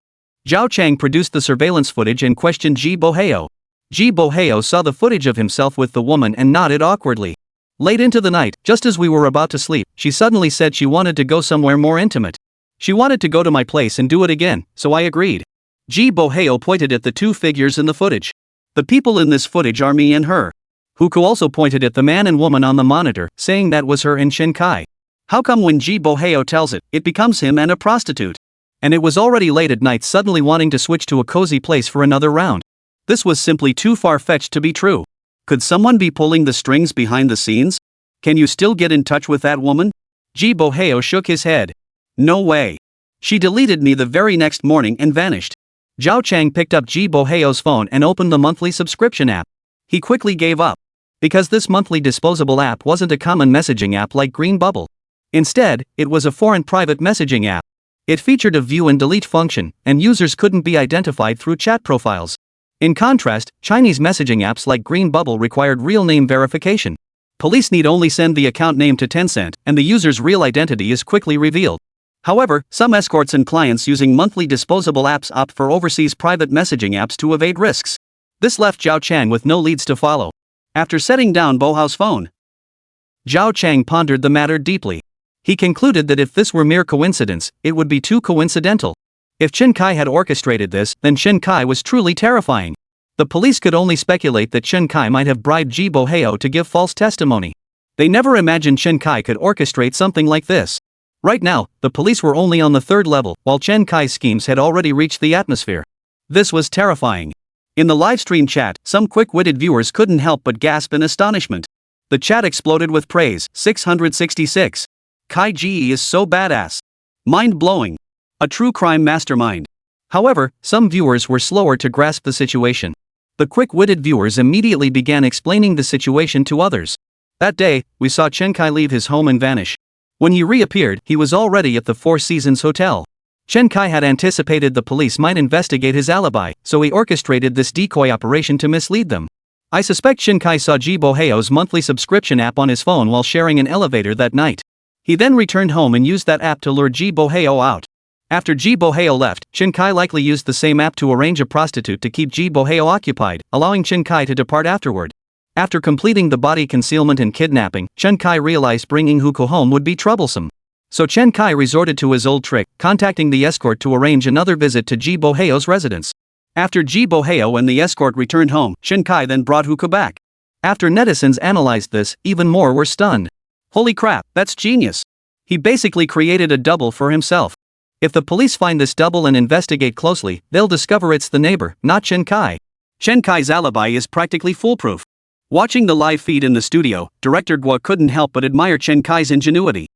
Zhao Chang produced the surveillance footage and questioned Ji Boheo. Ji Boheo saw the footage of himself with the woman and nodded awkwardly. Late into the night, just as we were about to sleep, she suddenly said she wanted to go somewhere more intimate. She wanted to go to my place and do it again, so I agreed. Ji Boheo pointed at the two figures in the footage. The people in this footage are me and her. Huko also pointed at the man and woman on the monitor, saying that was her and Chen Kai. How come when Ji Boheo tells it, it becomes him and a prostitute? And it was already late at night, suddenly wanting to switch to a cozy place for another round. This was simply too far-fetched to be true. Could someone be pulling the strings behind the scenes? Can you still get in touch with that woman? Ji Boheo shook his head. No way. She deleted me the very next morning and vanished. Zhao Chang picked up Ji Boheo's phone and opened the monthly subscription app. He quickly gave up. Because this monthly disposable app wasn't a common messaging app like Green Bubble. Instead, it was a foreign private messaging app. It featured a view and delete function, and users couldn't be identified through chat profiles. In contrast, Chinese messaging apps like Green Bubble required real name verification. Police need only send the account name to Tencent, and the user's real identity is quickly revealed. However, some escorts and clients using monthly disposable apps opt for overseas private messaging apps to evade risks. This left Zhao Chang with no leads to follow. After setting down Bohao's phone, Zhao Chang pondered the matter deeply. He concluded that if this were mere coincidence, it would be too coincidental. If Chen Kai had orchestrated this, then Chen Kai was truly terrifying. The police could only speculate that Chen Kai might have bribed Ji Boheo to give false testimony. They never imagined Chen Kai could orchestrate something like this. Right now, the police were only on the third level, while Chen Kai's schemes had already reached the atmosphere. This was terrifying. In the livestream chat, some quick-witted viewers couldn't help but gasp in astonishment. The chat exploded with praise. 666. Kai Ji is so badass. Mind-blowing. A true crime mastermind. However, some viewers were slower to grasp the situation. The quick-witted viewers immediately began explaining the situation to others. That day, we saw Chen Kai leave his home and vanish. When he reappeared, he was already at the Four Seasons Hotel. Chen Kai had anticipated the police might investigate his alibi, so he orchestrated this decoy operation to mislead them. I suspect Chen Kai saw Ji Boheo's monthly subscription app on his phone while sharing an elevator that night. He then returned home and used that app to lure Ji Boheo out. After Ji Boheo left, Chen Kai likely used the same app to arrange a prostitute to keep Ji Boheo occupied, allowing Chen Kai to depart afterward. After completing the body concealment and kidnapping, Chen Kai realized bringing Huko home would be troublesome. So Chen Kai resorted to his old trick, contacting the escort to arrange another visit to Ji Boheo's residence. After Ji Boheo and the escort returned home, Chen Kai then brought Huko back. After netizens analyzed this, even more were stunned. Holy crap, that's genius. He basically created a double for himself. If the police find this double and investigate closely, they'll discover it's the neighbor, not Chen Kai. Chen Kai's alibi is practically foolproof. Watching the live feed in the studio, Director Guo couldn't help but admire Chen Kai's ingenuity.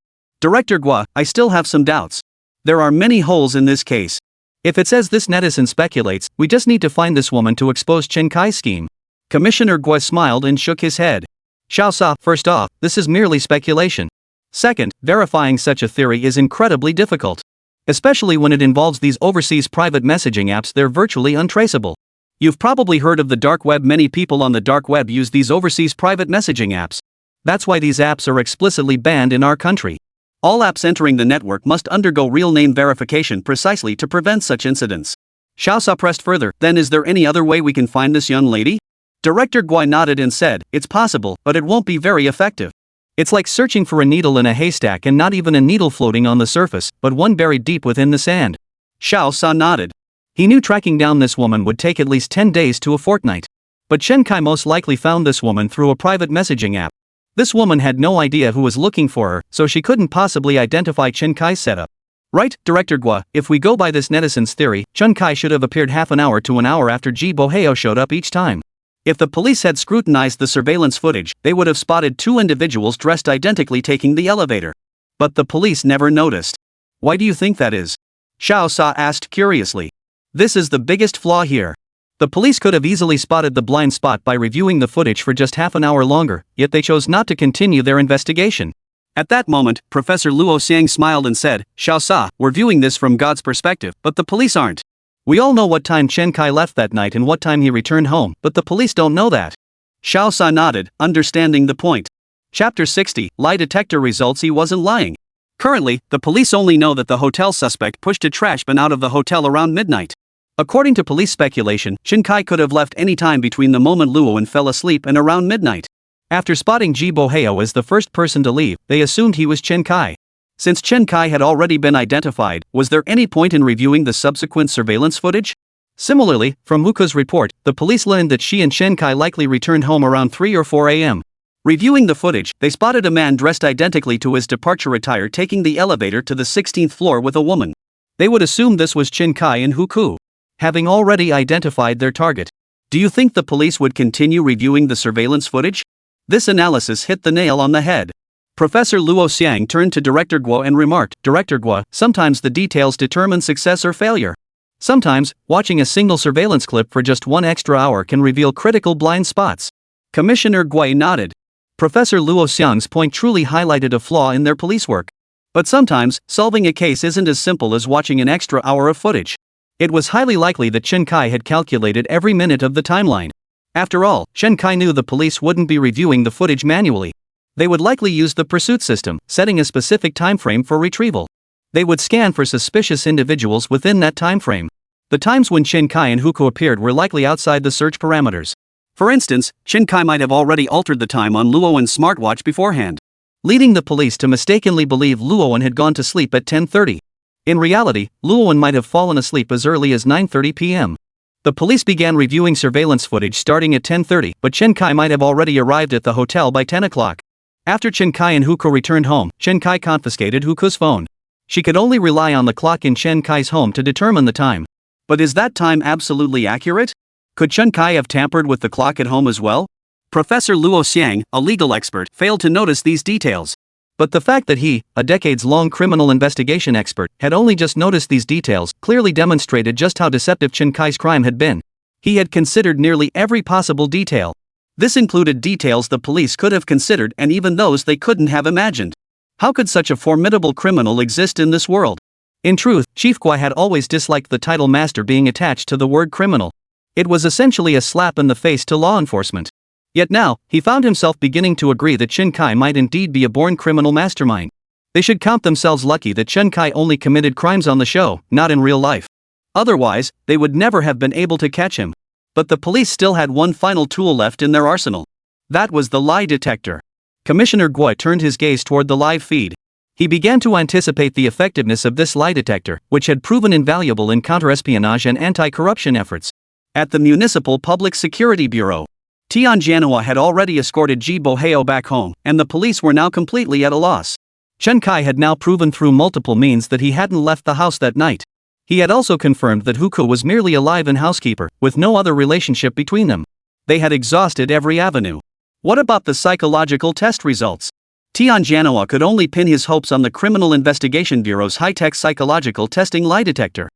Director Guo, I still have some doubts. There are many holes in this case. If it's as this netizen speculates, we just need to find this woman to expose Chen Kai's scheme. Commissioner Guo smiled and shook his head. Xiao Sa, first off, this is merely speculation. Second, verifying such a theory is incredibly difficult. Especially when it involves these overseas private messaging apps, they're virtually untraceable. You've probably heard of the dark web. Many people on the dark web use these overseas private messaging apps. That's why these apps are explicitly banned in our country. All apps entering the network must undergo real name verification precisely to prevent such incidents. Xiaosa pressed further, then is there any other way we can find this young lady? Director Guai nodded and said, it's possible, but it won't be very effective. It's like searching for a needle in a haystack and not even a needle floating on the surface, but one buried deep within the sand. Xiaosa nodded. He knew tracking down this woman would take at least 10 days to a fortnight. But Chen Kai most likely found this woman through a private messaging app. This woman had no idea who was looking for her, so she couldn't possibly identify Chen Kai's setup. Right, Director Gua, if we go by this netizens' theory, Chen Kai should have appeared half an hour to an hour after Ji Boheo showed up each time. If the police had scrutinized the surveillance footage, they would have spotted two individuals dressed identically taking the elevator. But the police never noticed. Why do you think that is? Xiao Sa asked curiously. This is the biggest flaw here. The police could have easily spotted the blind spot by reviewing the footage for just half an hour longer, yet they chose not to continue their investigation. At that moment, Professor Luo Xiang smiled and said, Xiao Sa, we're viewing this from God's perspective, but the police aren't. We all know what time Chen Kai left that night and what time he returned home, but the police don't know that. Xiao Sa nodded, understanding the point. Chapter 60, Lie Detector Results. He wasn't lying. Currently, the police only know that the hotel suspect pushed a trash bin out of the hotel around midnight. According to police speculation, Chen Kai could have left any time between the moment Luowen fell asleep and around midnight. After spotting Ji Boheo as the first person to leave, they assumed he was Chen Kai. Since Chen Kai had already been identified, was there any point in reviewing the subsequent surveillance footage? Similarly, from Muka's report, the police learned that she and Chen Kai likely returned home around 3 or 4 a.m. Reviewing the footage, they spotted a man dressed identically to his departure attire taking the elevator to the 16th floor with a woman. They would assume this was Chen Kai and Huku. Having already identified their target, do you think the police would continue reviewing the surveillance footage? This analysis hit the nail on the head. Professor Luo Xiang turned to Director Guo and remarked, Director Guo, sometimes the details determine success or failure. Sometimes, watching a single surveillance clip for just 1 extra hour can reveal critical blind spots. Commissioner Guai nodded. Professor Luo Xiang's point truly highlighted a flaw in their police work. But sometimes, solving a case isn't as simple as watching an extra hour of footage. It was highly likely that Chen Kai had calculated every minute of the timeline. After all, Chen Kai knew the police wouldn't be reviewing the footage manually. They would likely use the pursuit system, setting a specific time frame for retrieval. They would scan for suspicious individuals within that time frame. The times when Chen Kai and Huko appeared were likely outside the search parameters. For instance, Chen Kai might have already altered the time on Luowen's smartwatch beforehand, leading the police to mistakenly believe Luowen had gone to sleep at 10:30. In reality, Luowen might have fallen asleep as early as 9:30 p.m. The police began reviewing surveillance footage starting at 10:30, but Chen Kai might have already arrived at the hotel by 10 o'clock. After Chen Kai and Huko returned home, Chen Kai confiscated Huko's phone. She could only rely on the clock in Chen Kai's home to determine the time. But is that time absolutely accurate? Could Chen Kai have tampered with the clock at home as well? Professor Luo Xiang, a legal expert, failed to notice these details. But the fact that he, a decades-long criminal investigation expert, had only just noticed these details clearly demonstrated just how deceptive Chen Kai's crime had been. He had considered nearly every possible detail. This included details the police could have considered and even those they couldn't have imagined. How could such a formidable criminal exist in this world? In truth, Chief Guai had always disliked the title master being attached to the word criminal. It was essentially a slap in the face to law enforcement. Yet now, he found himself beginning to agree that Chen Kai might indeed be a born criminal mastermind. They should count themselves lucky that Chen Kai only committed crimes on the show, not in real life. Otherwise, they would never have been able to catch him. But the police still had one final tool left in their arsenal. That was the lie detector. Commissioner Guai turned his gaze toward the live feed. He began to anticipate the effectiveness of this lie detector, which had proven invaluable in counterespionage and anti-corruption efforts. At the Municipal Public Security Bureau, Tian Jianhua had already escorted Ji Boheo back home, and the police were now completely at a loss. Chen Kai had now proven through multiple means that he hadn't left the house that night. He had also confirmed that Huko was merely a live-in housekeeper, with no other relationship between them. They had exhausted every avenue. What about the psychological test results? Tian Jianhua could only pin his hopes on the Criminal Investigation Bureau's high-tech psychological testing lie detector.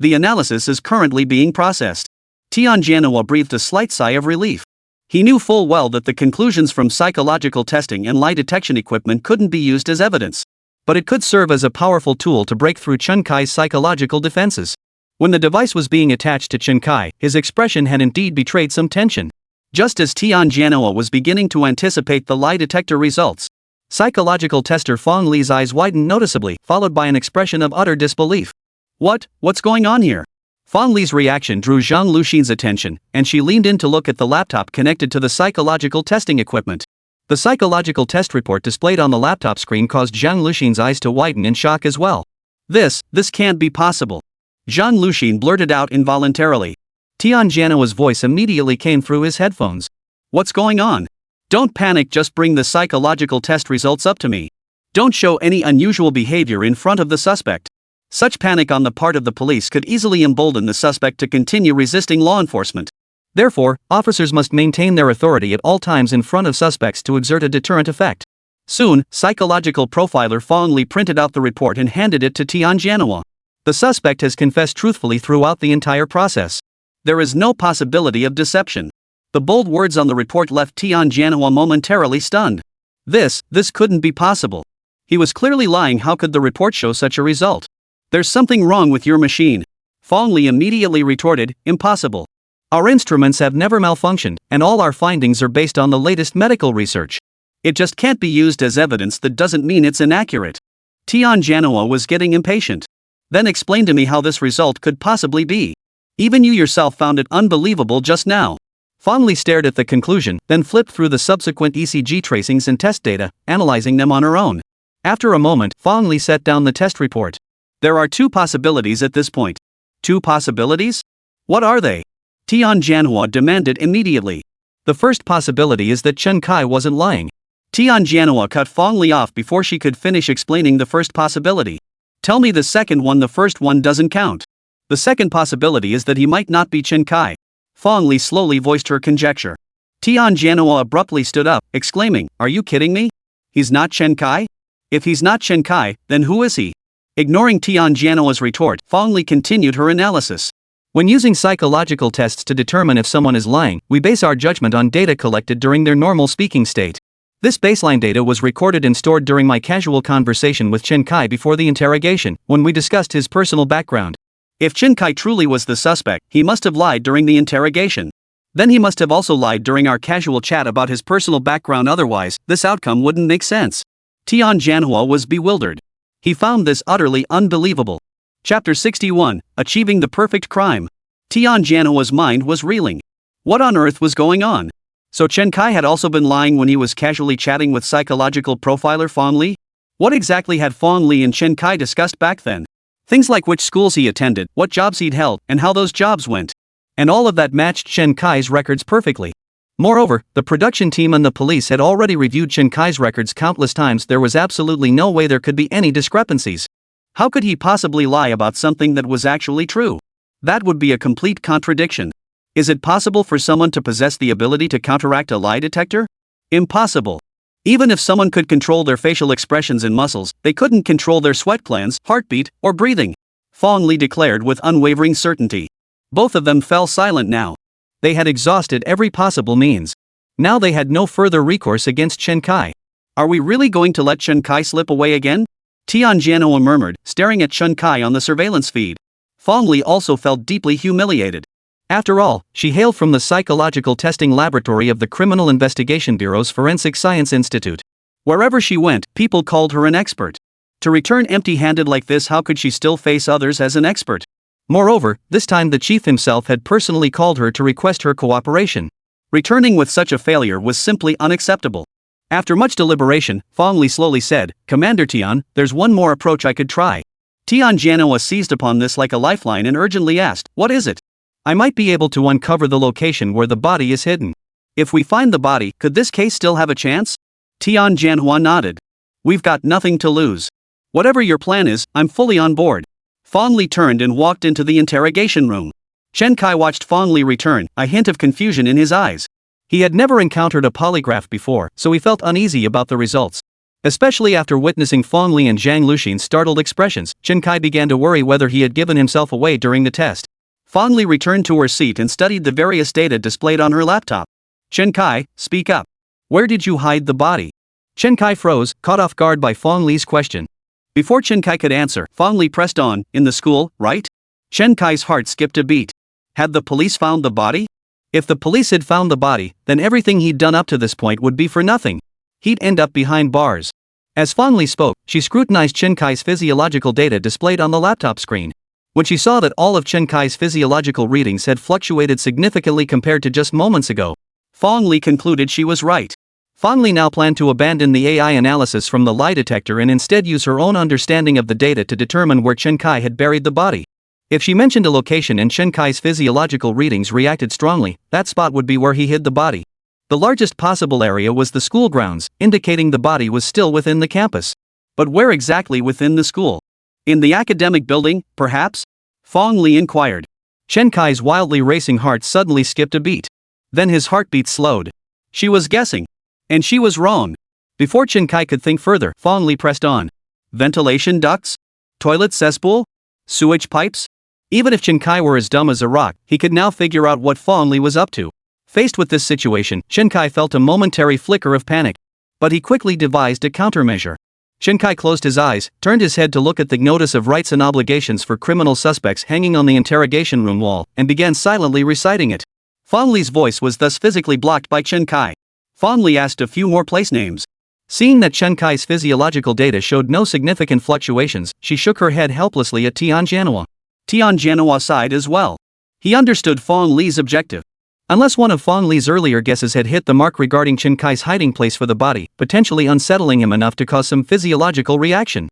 The analysis is currently being processed. Tian Jianhua breathed a slight sigh of relief. He knew full well that the conclusions from psychological testing and lie detection equipment couldn't be used as evidence. But it could serve as a powerful tool to break through Chen Kai's psychological defenses. When the device was being attached to Chen Kai, his expression had indeed betrayed some tension. Just as Tian Jianhua was beginning to anticipate the lie detector results, psychological tester Fong Li's eyes widened noticeably, followed by an expression of utter disbelief. What's going on here? Fong Li's reaction drew Zhang Luxin's attention, and she leaned in to look at the laptop connected to the psychological testing equipment. The psychological test report displayed on the laptop screen caused Zhang Luxin's eyes to widen in shock as well. This can't be possible. Zhang Luxin blurted out involuntarily. Tian Jianhua's voice immediately came through his headphones. What's going on? Don't panic, just bring the psychological test results up to me. Don't show any unusual behavior in front of the suspect. Such panic on the part of the police could easily embolden the suspect to continue resisting law enforcement. Therefore, officers must maintain their authority at all times in front of suspects to exert a deterrent effect. Soon, psychological profiler Fong Li printed out the report and handed it to Tian Jianhua. The suspect has confessed truthfully throughout the entire process. There is no possibility of deception. The bold words on the report left Tian Jianhua momentarily stunned. This couldn't be possible. He was clearly lying. How could the report show such a result? There's something wrong with your machine. Fong Li immediately retorted, impossible. Our instruments have never malfunctioned, and all our findings are based on the latest medical research. It just can't be used as evidence. That doesn't mean it's inaccurate. Tian Jianhua was getting impatient. Then explain to me how this result could possibly be. Even you yourself found it unbelievable just now. Fong Li stared at the conclusion, then flipped through the subsequent ECG tracings and test data, analyzing them on her own. After a moment, Fong Li set down the test report. There are two possibilities at this point. Two possibilities? What are they? Tian Jianhua demanded immediately. The first possibility is that Chen Kai wasn't lying. Tian Jianhua cut Fong Li off before she could finish explaining the first possibility. Tell me the second one. The first one doesn't count. The second possibility is that he might not be Chen Kai. Fong Li slowly voiced her conjecture. Tian Jianhua abruptly stood up, exclaiming, "Are you kidding me? He's not Chen Kai? If he's not Chen Kai, then who is he?" Ignoring Tian Jianhua's retort, Fong Li continued her analysis. When using psychological tests to determine if someone is lying, we base our judgment on data collected during their normal speaking state. This baseline data was recorded and stored during my casual conversation with Chen Kai before the interrogation, when we discussed his personal background. If Chen Kai truly was the suspect, he must have lied during the interrogation. Then he must have also lied during our casual chat about his personal background. Otherwise, this outcome wouldn't make sense. Tian Jianhua was bewildered. He found this utterly unbelievable. Chapter 61, Achieving the Perfect Crime. Tian Jianhua's mind was reeling. What on earth was going on? So Chen Kai had also been lying when he was casually chatting with psychological profiler Fong Li? What exactly had Fong Li and Chen Kai discussed back then? Things like which schools he attended, what jobs he'd held, and how those jobs went. And all of that matched Chen Kai's records perfectly. Moreover, the production team and the police had already reviewed Chen Kai's records countless times. There was absolutely no way there could be any discrepancies. How could he possibly lie about something that was actually true? That would be a complete contradiction. Is it possible for someone to possess the ability to counteract a lie detector? Impossible. Even if someone could control their facial expressions and muscles, they couldn't control their sweat glands, heartbeat, or breathing. Fong Li declared with unwavering certainty. Both of them fell silent now. They had exhausted every possible means. Now they had no further recourse against Chen Kai. Are we really going to let Chen Kai slip away again? Tian Jianhua murmured, staring at Chen Kai on the surveillance feed. Fong Li also felt deeply humiliated. After all, she hailed from the psychological testing laboratory of the Criminal Investigation Bureau's Forensic Science Institute. Wherever she went, people called her an expert. To return empty-handed like this, how could she still face others as an expert? Moreover, this time the chief himself had personally called her to request her cooperation. Returning with such a failure was simply unacceptable. After much deliberation, Fong Li slowly said, "Commander Tian, there's one more approach I could try." Tian Jianhua seized upon this like a lifeline and urgently asked, "What is it?" "I might be able to uncover the location where the body is hidden. If we find the body, could this case still have a chance?" Tian Jianhua nodded. "We've got nothing to lose. Whatever your plan is, I'm fully on board." Fong Li turned and walked into the interrogation room. Chen Kai watched Fong Li return, a hint of confusion in his eyes. He had never encountered a polygraph before, so he felt uneasy about the results. Especially after witnessing Fong Li and Zhang Luxin's startled expressions, Chen Kai began to worry whether he had given himself away during the test. Fong Li returned to her seat and studied the various data displayed on her laptop. "Chen Kai, speak up. Where did you hide the body?" Chen Kai froze, caught off guard by Fong Li's question. Before Chen Kai could answer, Fong Li pressed on, "In the school, right?" Chen Kai's heart skipped a beat. Had the police found the body? If the police had found the body, then everything he'd done up to this point would be for nothing. He'd end up behind bars. As Fong Li spoke, she scrutinized Chen Kai's physiological data displayed on the laptop screen. When she saw that all of Chen Kai's physiological readings had fluctuated significantly compared to just moments ago, Fong Li concluded she was right. Fong Li now planned to abandon the AI analysis from the lie detector and instead use her own understanding of the data to determine where Chen Kai had buried the body. If she mentioned a location and Chen Kai's physiological readings reacted strongly, that spot would be where he hid the body. The largest possible area was the school grounds, indicating the body was still within the campus. But where exactly within the school? In the academic building, perhaps? Fong Li inquired. Chen Kai's wildly racing heart suddenly skipped a beat. Then his heartbeat slowed. She was guessing. And she was wrong. Before Chen Kai could think further, Fong Li pressed on. Ventilation ducts? Toilet cesspool? Sewage pipes? Even if Chen Kai were as dumb as a rock, he could now figure out what Fong Li was up to. Faced with this situation, Chen Kai felt a momentary flicker of panic. But he quickly devised a countermeasure. Chen Kai closed his eyes, turned his head to look at the notice of rights and obligations for criminal suspects hanging on the interrogation room wall, and began silently reciting it. Fong Li's voice was thus physically blocked by Chen Kai. Fong Li asked a few more place names. Seeing that Chen Kai's physiological data showed no significant fluctuations, she shook her head helplessly at Tianjanhua. Tianjanhua sighed as well. He understood Fong Li's objective. Unless one of Fong Li's earlier guesses had hit the mark regarding Chen Kai's hiding place for the body, potentially unsettling him enough to cause some physiological reaction.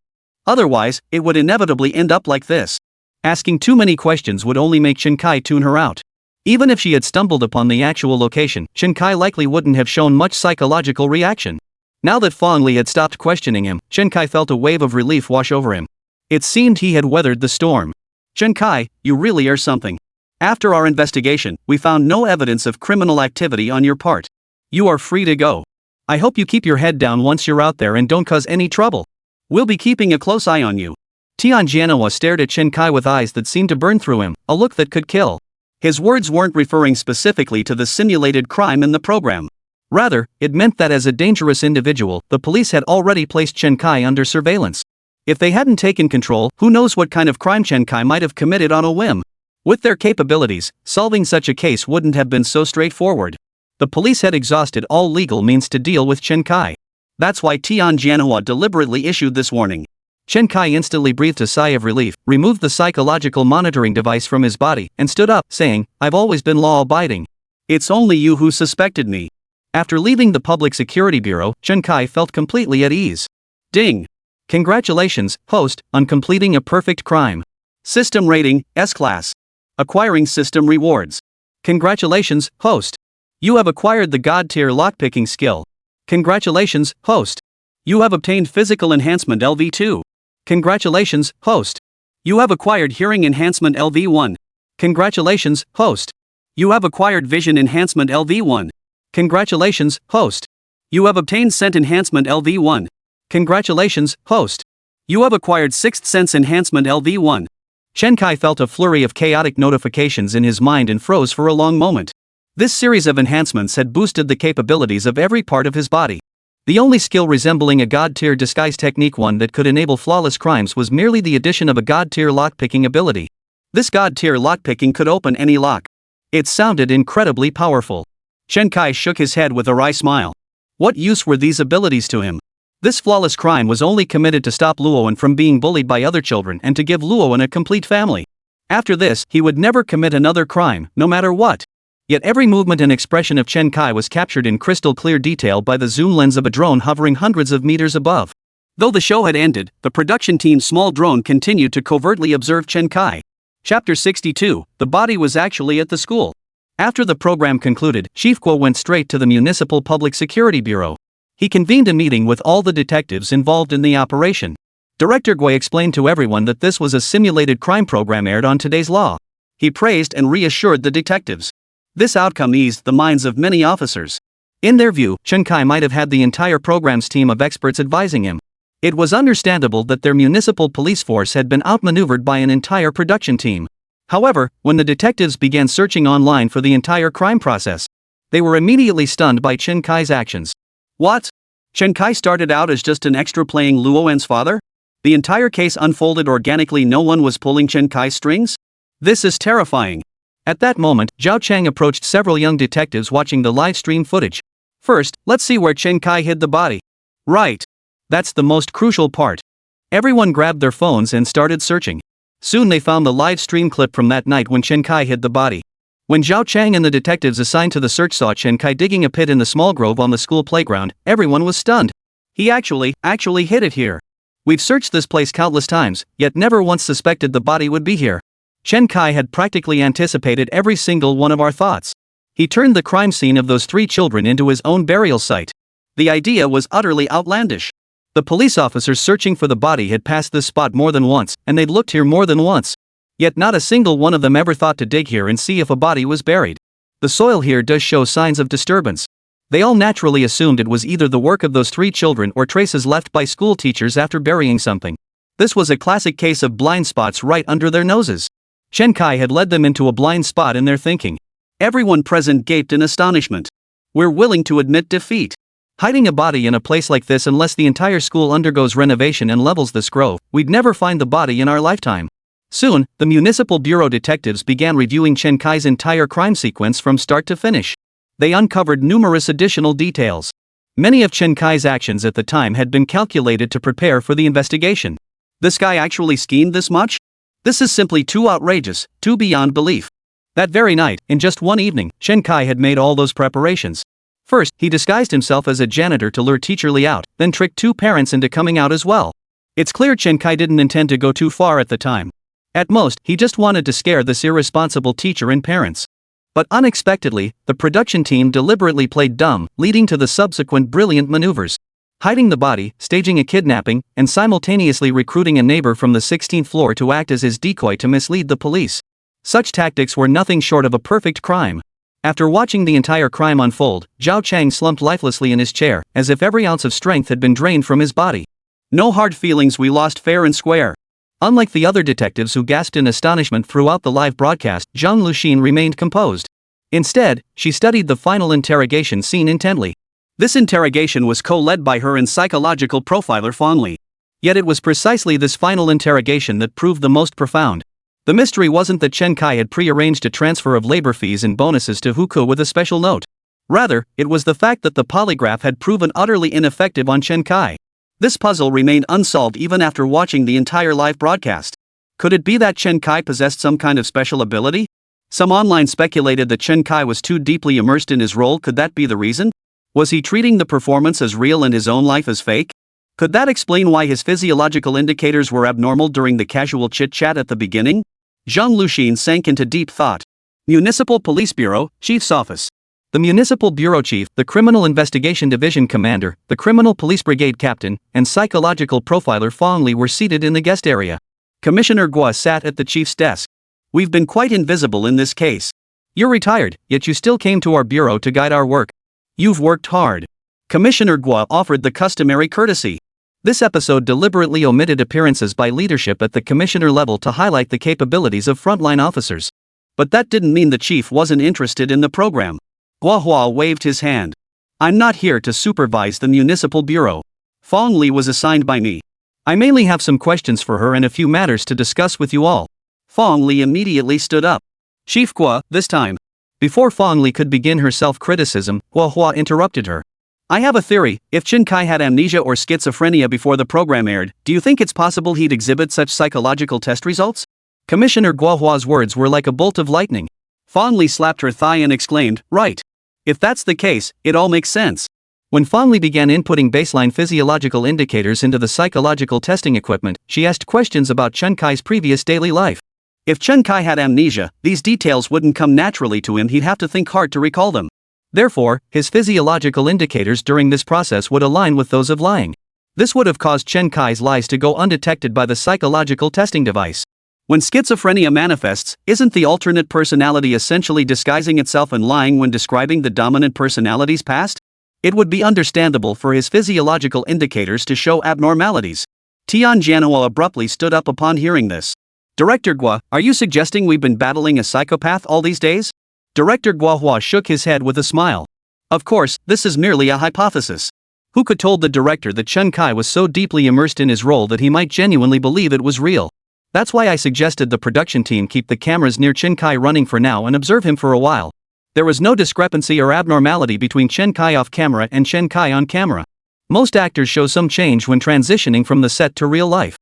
Otherwise, it would inevitably end up like this. Asking too many questions would only make Chen Kai tune her out. Even if she had stumbled upon the actual location, Chen Kai likely wouldn't have shown much psychological reaction. Now that Fong Li had stopped questioning him, Chen Kai felt a wave of relief wash over him. It seemed he had weathered the storm. Chen Kai, you really are something. After our investigation, we found no evidence of criminal activity on your part. You are free to go. I hope you keep your head down once you're out there and don't cause any trouble. We'll be keeping a close eye on you. Tianjanhua stared at Chen Kai with eyes that seemed to burn through him, a look that could kill. His words weren't referring specifically to the simulated crime in the program. Rather, it meant that as a dangerous individual, the police had already placed Chen Kai under surveillance. If they hadn't taken control, who knows what kind of crime Chen Kai might have committed on a whim. With their capabilities, solving such a case wouldn't have been so straightforward. The police had exhausted all legal means to deal with Chen Kai. That's why Tianjanhua deliberately issued this warning. Chen Kai instantly breathed a sigh of relief, removed the psychological monitoring device from his body, and stood up, saying, I've always been law-abiding. It's only you who suspected me. After leaving the Public Security Bureau, Chen Kai felt completely at ease. Ding! Congratulations, host, on completing a perfect crime. System rating, S-Class. Acquiring system rewards. Congratulations, host. You have acquired the God-tier lockpicking skill. Congratulations, host. You have obtained physical enhancement LV2. Congratulations, host. You have acquired hearing enhancement LV1. Congratulations, host. You have acquired vision enhancement LV1. Congratulations, host. You have obtained scent enhancement LV1. Congratulations, host. You have acquired sixth sense enhancement LV1. Chen Kai felt a flurry of chaotic notifications in his mind and froze for a long moment. This series of enhancements had boosted the capabilities of every part of his body. The only skill resembling a God-tier disguise technique one that could enable flawless crimes was merely the addition of a God-tier lockpicking ability. This God-tier lockpicking could open any lock. It sounded incredibly powerful. Chen Kai shook his head with a wry smile. What use were these abilities to him? This flawless crime was only committed to stop Luowen from being bullied by other children and to give Luowen a complete family. After this, he would never commit another crime, no matter what. Yet every movement and expression of Chen Kai was captured in crystal clear detail by the zoom lens of a drone hovering hundreds of meters above. Though the show had ended, the production team's small drone continued to covertly observe Chen Kai. Chapter 62, the body was actually at the school. After the program concluded, Chief Guo went straight to the Municipal Public Security Bureau. He convened a meeting with all the detectives involved in the operation. Director Gui explained to everyone that this was a simulated crime program aired on today's law. He praised and reassured the detectives. This outcome eased the minds of many officers. In their view, Chen Kai might have had the entire program's team of experts advising him. It was understandable that their municipal police force had been outmaneuvered by an entire production team. However, when the detectives began searching online for the entire crime process, they were immediately stunned by Chen Kai's actions. What? Chen Kai started out as just an extra playing Luowen's father? The entire case unfolded organically, no one was pulling Chen Kai's strings? This is terrifying. At that moment, Zhao Chang approached several young detectives watching the live stream footage. First, let's see where Chen Kai hid the body. Right. That's the most crucial part. Everyone grabbed their phones and started searching. Soon they found the live stream clip from that night when Chen Kai hid the body. When Zhao Chang and the detectives assigned to the search saw Chen Kai digging a pit in the small grove on the school playground, everyone was stunned. He actually hid it here. We've searched this place countless times, yet never once suspected the body would be here. Chen Kai had practically anticipated every single one of our thoughts. He turned the crime scene of those 3 children into his own burial site. The idea was utterly outlandish. The police officers searching for the body had passed this spot more than once, and they'd looked here more than once. Yet not a single one of them ever thought to dig here and see if a body was buried. The soil here does show signs of disturbance. They all naturally assumed it was either the work of those 3 children or traces left by school teachers after burying something. This was a classic case of blind spots right under their noses. Chen Kai had led them into a blind spot in their thinking. Everyone present gaped in astonishment. We're willing to admit defeat. Hiding a body in a place like this unless the entire school undergoes renovation and levels this grove, we'd never find the body in our lifetime. Soon, the municipal bureau detectives began reviewing Chen Kai's entire crime sequence from start to finish. They uncovered numerous additional details. Many of Chen Kai's actions at the time had been calculated to prepare for the investigation. This guy actually schemed this much? This is simply too outrageous, too beyond belief. That very night, in just one evening, Chen Kai had made all those preparations. First, he disguised himself as a janitor to lure Teacher Li out, then tricked 2 parents into coming out as well. It's clear Chen Kai didn't intend to go too far at the time. At most, he just wanted to scare this irresponsible teacher and parents. But unexpectedly, the production team deliberately played dumb, leading to the subsequent brilliant maneuvers. Hiding the body, staging a kidnapping, and simultaneously recruiting a neighbor from the 16th floor to act as his decoy to mislead the police. Such tactics were nothing short of a perfect crime. After watching the entire crime unfold, Zhao Chang slumped lifelessly in his chair, as if every ounce of strength had been drained from his body. No hard feelings, we lost fair and square. Unlike the other detectives who gasped in astonishment throughout the live broadcast, Zhang Luxin remained composed. Instead, she studied the final interrogation scene intently. This interrogation was co-led by her and psychological profiler Fong Li. Yet it was precisely this final interrogation that proved the most profound. The mystery wasn't that Chen Kai had pre-arranged a transfer of labor fees and bonuses to Hukou with a special note. Rather, it was the fact that the polygraph had proven utterly ineffective on Chen Kai. This puzzle remained unsolved even after watching the entire live broadcast. Could it be that Chen Kai possessed some kind of special ability? Some online speculated that Chen Kai was too deeply immersed in his role. Could that be the reason? Was he treating the performance as real and his own life as fake? Could that explain why his physiological indicators were abnormal during the casual chit-chat at the beginning? Zhang Luxin sank into deep thought. Municipal Police Bureau, Chief's Office. The Municipal Bureau Chief, the Criminal Investigation Division Commander, the Criminal Police Brigade Captain, and Psychological Profiler Fong Li were seated in the guest area. Commissioner Guo sat at the chief's desk. We've been quite invisible in this case. You're retired, yet you still came to our bureau to guide our work. You've worked hard. Commissioner Guo offered the customary courtesy. This episode deliberately omitted appearances by leadership at the commissioner level to highlight the capabilities of frontline officers. But that didn't mean the chief wasn't interested in the program. Guo Hua waved his hand. I'm not here to supervise the municipal bureau. Fong Li was assigned by me. I mainly have some questions for her and a few matters to discuss with you all. Fong Li immediately stood up. Chief Guo, this time. Before Fong Li could begin her self-criticism, Guo Hua interrupted her. I have a theory. If Chen Kai had amnesia or schizophrenia before the program aired, do you think it's possible he'd exhibit such psychological test results? Commissioner Guo Hua's words were like a bolt of lightning. Fong Li slapped her thigh and exclaimed, right. If that's the case, it all makes sense. When Fong Li began inputting baseline physiological indicators into the psychological testing equipment, she asked questions about Chen Kai's previous daily life. If Chen Kai had amnesia, these details wouldn't come naturally to him, he'd have to think hard to recall them. Therefore, his physiological indicators during this process would align with those of lying. This would have caused Chen Kai's lies to go undetected by the psychological testing device. When schizophrenia manifests, isn't the alternate personality essentially disguising itself and lying when describing the dominant personality's past? It would be understandable for his physiological indicators to show abnormalities. Tian Jianhua abruptly stood up upon hearing this. Director Guo, are you suggesting we've been battling a psychopath all these days? Director Guo Hua shook his head with a smile. Of course, this is merely a hypothesis. Who could told the director that Chen Kai was so deeply immersed in his role that he might genuinely believe it was real? That's why I suggested the production team keep the cameras near Chen Kai running for now and observe him for a while. There was no discrepancy or abnormality between Chen Kai off camera and Chen Kai on camera. Most actors show some change when transitioning from the set to real life.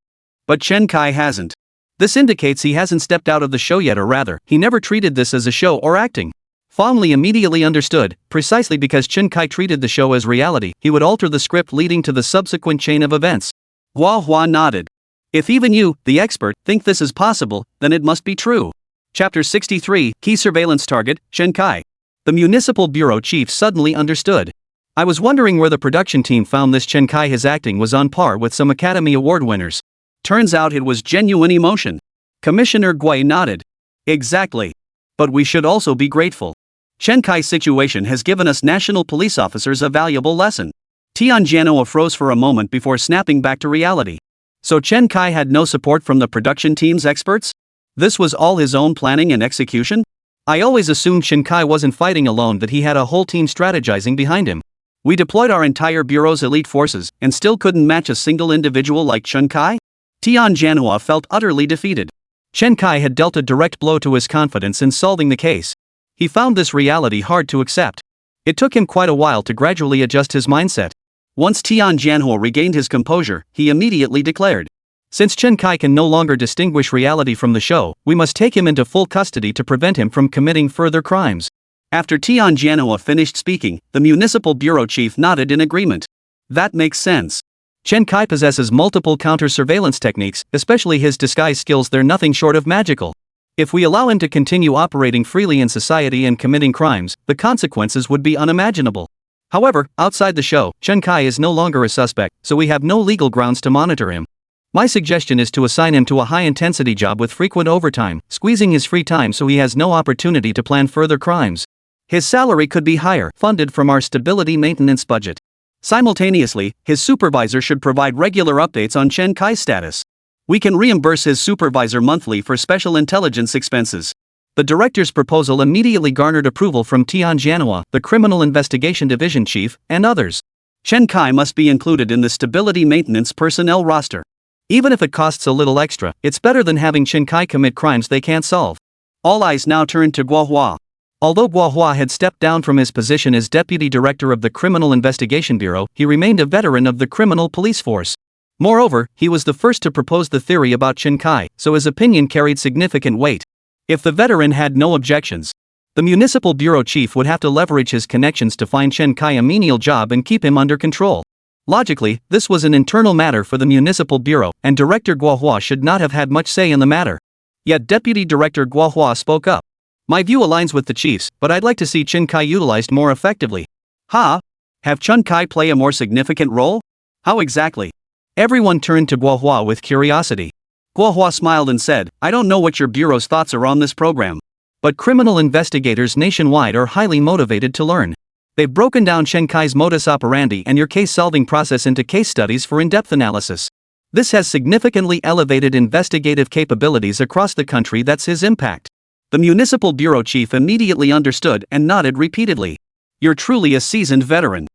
But Chen Kai hasn't. This indicates he hasn't stepped out of the show yet, or rather, he never treated this as a show or acting. Fong Li immediately understood, precisely because Chen Kai treated the show as reality, he would alter the script leading to the subsequent chain of events. Hua nodded. If even you, the expert, think this is possible, then it must be true. Chapter 63, Key Surveillance Target, Chen Kai. The Municipal Bureau Chief suddenly understood. I was wondering where the production team found this Chen Kai. His acting was on par with some Academy Award winners. Turns out it was genuine emotion. Commissioner Gui nodded. Exactly. But we should also be grateful. Chen Kai's situation has given us national police officers a valuable lesson. Tianjianhua froze for a moment before snapping back to reality. So Chen Kai had no support from the production team's experts? This was all his own planning and execution? I always assumed Chen Kai wasn't fighting alone, that he had a whole team strategizing behind him. We deployed our entire bureau's elite forces and still couldn't match a single individual like Chen Kai? Tianjianhua felt utterly defeated. Chen Kai had dealt a direct blow to his confidence in solving the case. He found this reality hard to accept. It took him quite a while to gradually adjust his mindset. Once Tianjianhua regained his composure, he immediately declared, since Chen Kai can no longer distinguish reality from the show, we must take him into full custody to prevent him from committing further crimes. After Tianjianhua finished speaking, the Municipal Bureau Chief nodded in agreement. That makes sense. Chen Kai possesses multiple counter-surveillance techniques, especially his disguise skills. They're nothing short of magical. If we allow him to continue operating freely in society and committing crimes, the consequences would be unimaginable. However, outside the show, Chen Kai is no longer a suspect, so we have no legal grounds to monitor him. My suggestion is to assign him to a high-intensity job with frequent overtime, squeezing his free time so he has no opportunity to plan further crimes. His salary could be higher, funded from our stability maintenance budget. Simultaneously, his supervisor should provide regular updates on Chen Kai's status. We can reimburse his supervisor monthly for special intelligence expenses. The director's proposal immediately garnered approval from Tianjianhua, the Criminal Investigation Division Chief, and others. Chen Kai must be included in the stability maintenance personnel roster. Even if it costs a little extra, it's better than having Chen Kai commit crimes they can't solve. All eyes now turned to Hua. Although Hua had stepped down from his position as Deputy Director of the Criminal Investigation Bureau, he remained a veteran of the criminal police force. Moreover, he was the first to propose the theory about Chen Kai, so his opinion carried significant weight. If the veteran had no objections, the Municipal Bureau Chief would have to leverage his connections to find Chen Kai a menial job and keep him under control. Logically, this was an internal matter for the Municipal Bureau, and Director Hua should not have had much say in the matter. Yet Deputy Director Hua spoke up. My view aligns with the Chief's, but I'd like to see Chen Kai utilized more effectively. Have Chen Kai play a more significant role? How exactly? Everyone turned to Hua with curiosity. Hua smiled and said, I don't know what your bureau's thoughts are on this program. But criminal investigators nationwide are highly motivated to learn. They've broken down Chen Kai's modus operandi and your case-solving process into case studies for in-depth analysis. This has significantly elevated investigative capabilities across the country. That's his impact. The Municipal Bureau Chief immediately understood and nodded repeatedly. You're truly a seasoned veteran.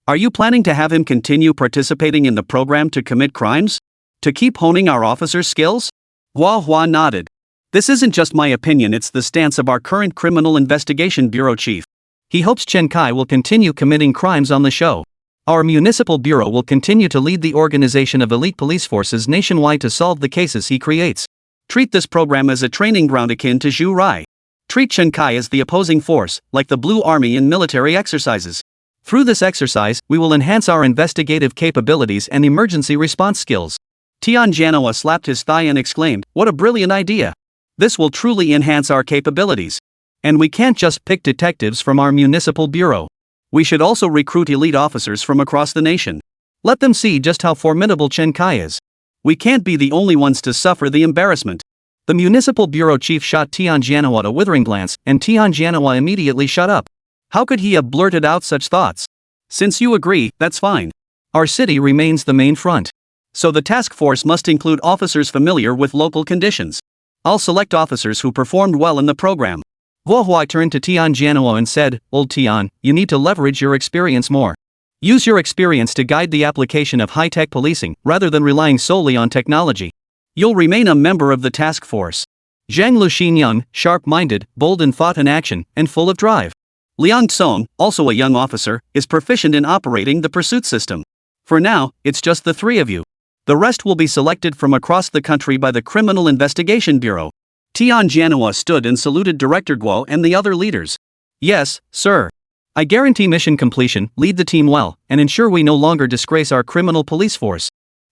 Are you planning to have him continue participating in the program to commit crimes? To keep honing our officers' skills? Hua nodded. This isn't just my opinion, it's the stance of our current Criminal Investigation Bureau Chief. He hopes Chen Kai will continue committing crimes on the show. Our Municipal Bureau will continue to lead the organization of elite police forces nationwide to solve the cases he creates. Treat this program as a training ground akin to Zhu Rai. Treat Chen Kai as the opposing force, like the Blue Army in military exercises. Through this exercise, we will enhance our investigative capabilities and emergency response skills. Tianjianhua slapped his thigh and exclaimed, what a brilliant idea! This will truly enhance our capabilities. And we can't just pick detectives from our municipal bureau. We should also recruit elite officers from across the nation. Let them see just how formidable Chen Kai is. We can't be the only ones to suffer the embarrassment. The municipal bureau chief shot Tianjianhua a withering glance, and Tianjianhua immediately shut up. How could he have blurted out such thoughts? Since you agree, that's fine. Our city remains the main front. So the task force must include officers familiar with local conditions. I'll select officers who performed well in the program. Hua turned to Tianjianhua and said, Old Tian, you need to leverage your experience more. Use your experience to guide the application of high-tech policing, rather than relying solely on technology. You'll remain a member of the task force. Zhang Luxin young, sharp-minded, bold in thought and action, and full of drive. Liang Tsong, also a young officer, is proficient in operating the pursuit system. For now, it's just the three of you. The rest will be selected from across the country by the Criminal Investigation Bureau. Tian Jianhua stood and saluted Director Guo and the other leaders. Yes, sir. I guarantee mission completion, lead the team well, and ensure we no longer disgrace our criminal police force.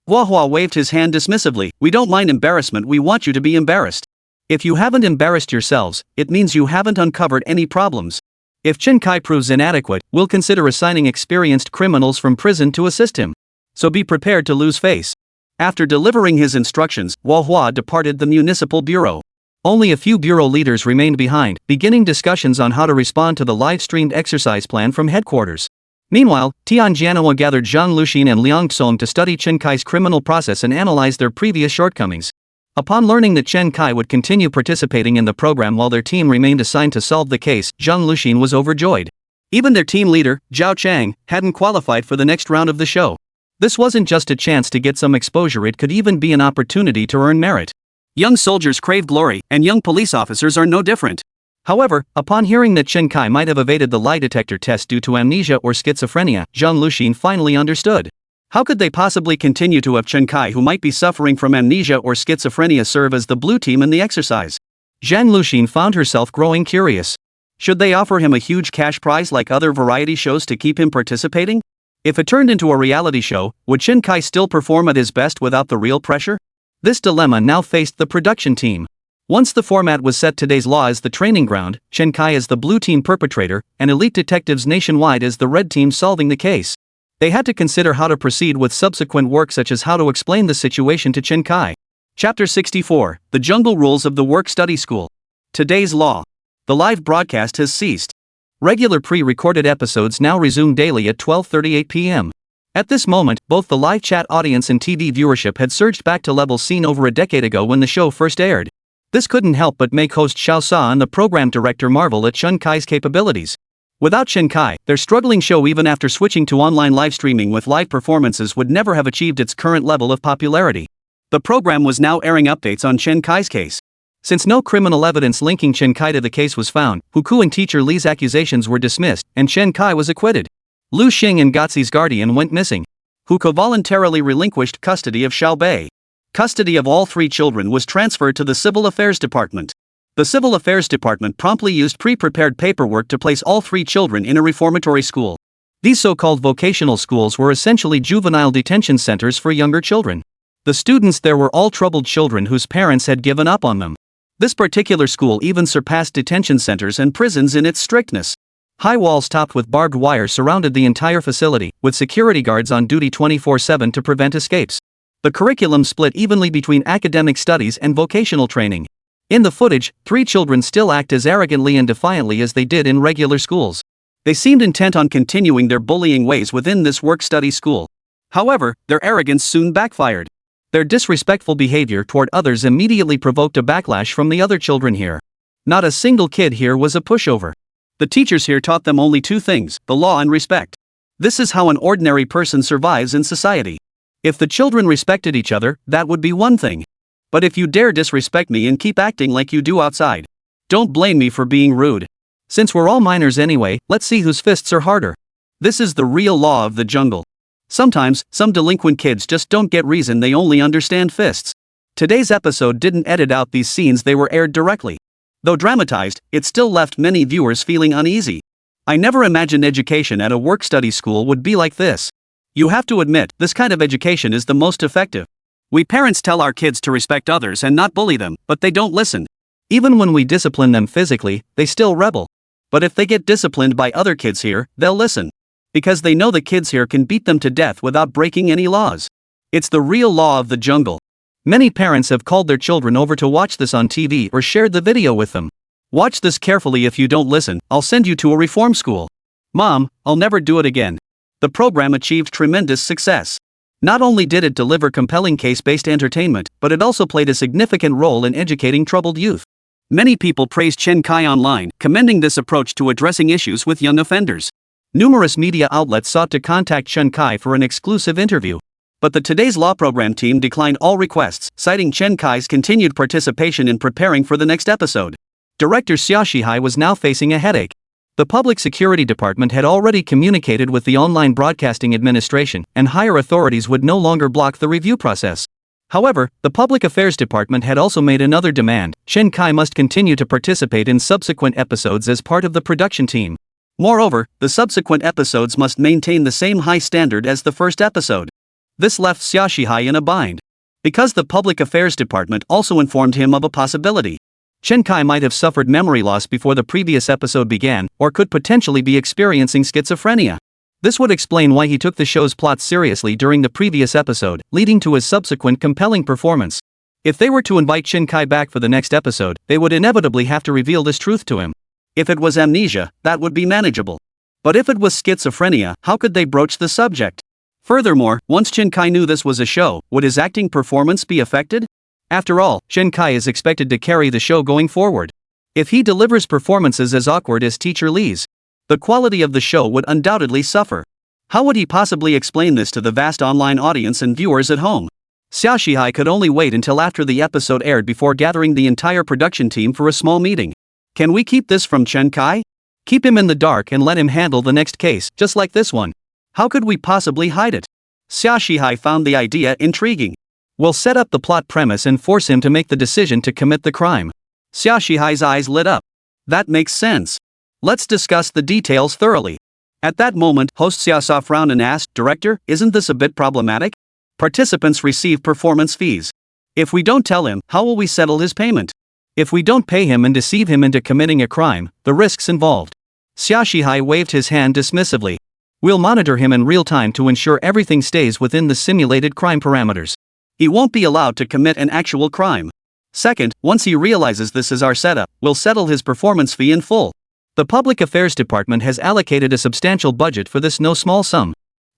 Guo waved his hand dismissively. We don't mind embarrassment, we want you to be embarrassed. If you haven't embarrassed yourselves, it means you haven't uncovered any problems. If Chen Kai proves inadequate, we'll consider assigning experienced criminals from prison to assist him. So be prepared to lose face. After delivering his instructions, Hua departed the municipal bureau. Only a few bureau leaders remained behind, beginning discussions on how to respond to the live-streamed exercise plan from headquarters. Meanwhile, Tian Jianhua gathered Zhang Luxin and Liang Tsong to study Chen Kai's criminal process and analyze their previous shortcomings. Upon learning that Chen Kai would continue participating in the program while their team remained assigned to solve the case, Zhang Luxin was overjoyed. Even their team leader, Zhao Chang, hadn't qualified for the next round of the show. This wasn't just a chance to get some exposure, it could even be an opportunity to earn merit. Young soldiers crave glory, and young police officers are no different. However, upon hearing that Chen Kai might have evaded the lie detector test due to amnesia or schizophrenia, Zhang Luxin finally understood. How could they possibly continue to have Chen Kai, who might be suffering from amnesia or schizophrenia, serve as the blue team in the exercise? Zhang Luxin found herself growing curious. Should they offer him a huge cash prize like other variety shows to keep him participating? If it turned into a reality show, would Chen Kai still perform at his best without the real pressure? This dilemma now faced the production team. Once the format was set, today's law as the training ground, Chen Kai as the blue team perpetrator, and elite detectives nationwide as the red team solving the case. They had to consider how to proceed with subsequent work, such as how to explain the situation to Chen Kai. Chapter 64, The Jungle Rules of the Work-Study School. Today's law. The live broadcast has ceased. Regular pre-recorded episodes now resume daily at 12:38 p.m. At this moment, both the live chat audience and TV viewership had surged back to levels seen over a decade ago when the show first aired. This couldn't help but make host Xiao Sa and the program director marvel at Chen Kai's capabilities. Without Chen Kai, their struggling show, even after switching to online live streaming with live performances, would never have achieved its current level of popularity. The program was now airing updates on Chen Kai's case. Since no criminal evidence linking Chen Kai to the case was found, Huku and teacher Li's accusations were dismissed, and Chen Kai was acquitted. Lu Xing and Gotzi's guardian went missing. Huku voluntarily relinquished custody of Xiaobei. Custody of all three children was transferred to the Civil Affairs Department. The Civil Affairs Department promptly used pre-prepared paperwork to place all three children in a reformatory school. These so-called vocational schools were essentially juvenile detention centers for younger children. The students there were all troubled children whose parents had given up on them. This particular school even surpassed detention centers and prisons in its strictness. High walls topped with barbed wire surrounded the entire facility, with security guards on duty 24/7 to prevent escapes. The curriculum split evenly between academic studies and vocational training. In the footage, three children still act as arrogantly and defiantly as they did in regular schools. They seemed intent on continuing their bullying ways within this work-study school. However, their arrogance soon backfired. Their disrespectful behavior toward others immediately provoked a backlash from the other children here. Not a single kid here was a pushover. The teachers here taught them only two things: the law and respect. This is how an ordinary person survives in society. If the children respected each other, that would be one thing. But if you dare disrespect me and keep acting like you do outside, don't blame me for being rude. Since we're all minors anyway, let's see whose fists are harder. This is the real law of the jungle. Sometimes, some delinquent kids just don't get reason, they only understand fists. Today's episode didn't edit out these scenes, they were aired directly. Though dramatized, it still left many viewers feeling uneasy. I never imagined education at a work-study school would be like this. You have to admit, this kind of education is the most effective. We parents tell our kids to respect others and not bully them, but they don't listen. Even when we discipline them physically, they still rebel. But if they get disciplined by other kids here, they'll listen. Because they know the kids here can beat them to death without breaking any laws. It's the real law of the jungle. Many parents have called their children over to watch this on TV or shared the video with them. Watch this carefully, if you don't listen, I'll send you to a reform school. Mom, I'll never do it again. The program achieved tremendous success. Not only did it deliver compelling case-based entertainment, but it also played a significant role in educating troubled youth. Many people praised Chen Kai online, commending this approach to addressing issues with young offenders. Numerous media outlets sought to contact Chen Kai for an exclusive interview. But the Today's Law program team declined all requests, citing Chen Kai's continued participation in preparing for the next episode. Director Xia Shihai was now facing a headache. The Public Security Department had already communicated with the Online Broadcasting Administration, and higher authorities would no longer block the review process. However, the Public Affairs Department had also made another demand: Chen Kai must continue to participate in subsequent episodes as part of the production team. Moreover, the subsequent episodes must maintain the same high standard as the first episode. This left Xia Shihai in a bind. Because the Public Affairs Department also informed him of a possibility. Chen Kai might have suffered memory loss before the previous episode began, or could potentially be experiencing schizophrenia. This would explain why he took the show's plot seriously during the previous episode, leading to his subsequent compelling performance. If they were to invite Chen Kai back for the next episode, they would inevitably have to reveal this truth to him. If it was amnesia, that would be manageable. But if it was schizophrenia, how could they broach the subject? Furthermore, once Chen Kai knew this was a show, would his acting performance be affected? After all, Chen Kai is expected to carry the show going forward. If he delivers performances as awkward as Teacher Lee's, the quality of the show would undoubtedly suffer. How would he possibly explain this to the vast online audience and viewers at home? Xia Shihai could only wait until after the episode aired before gathering the entire production team for a small meeting. Can we keep this from Chen Kai? Keep him in the dark and let him handle the next case, just like this one. How could we possibly hide it? Xia Shihai found the idea intriguing. We'll set up the plot premise and force him to make the decision to commit the crime. Xia Shihai's eyes lit up. That makes sense. Let's discuss the details thoroughly. At that moment, host Xiaosa frowned and asked, "Director, isn't this a bit problematic? Participants receive performance fees. If we don't tell him, how will we settle his payment? If we don't pay him and deceive him into committing a crime, the risks involved." Xia Shihai waved his hand dismissively. "We'll monitor him in real time to ensure everything stays within the simulated crime parameters. He won't be allowed to commit an actual crime. Second, once he realizes this is our setup, we'll settle his performance fee in full. The Public Affairs Department has allocated a substantial budget for this no small sum.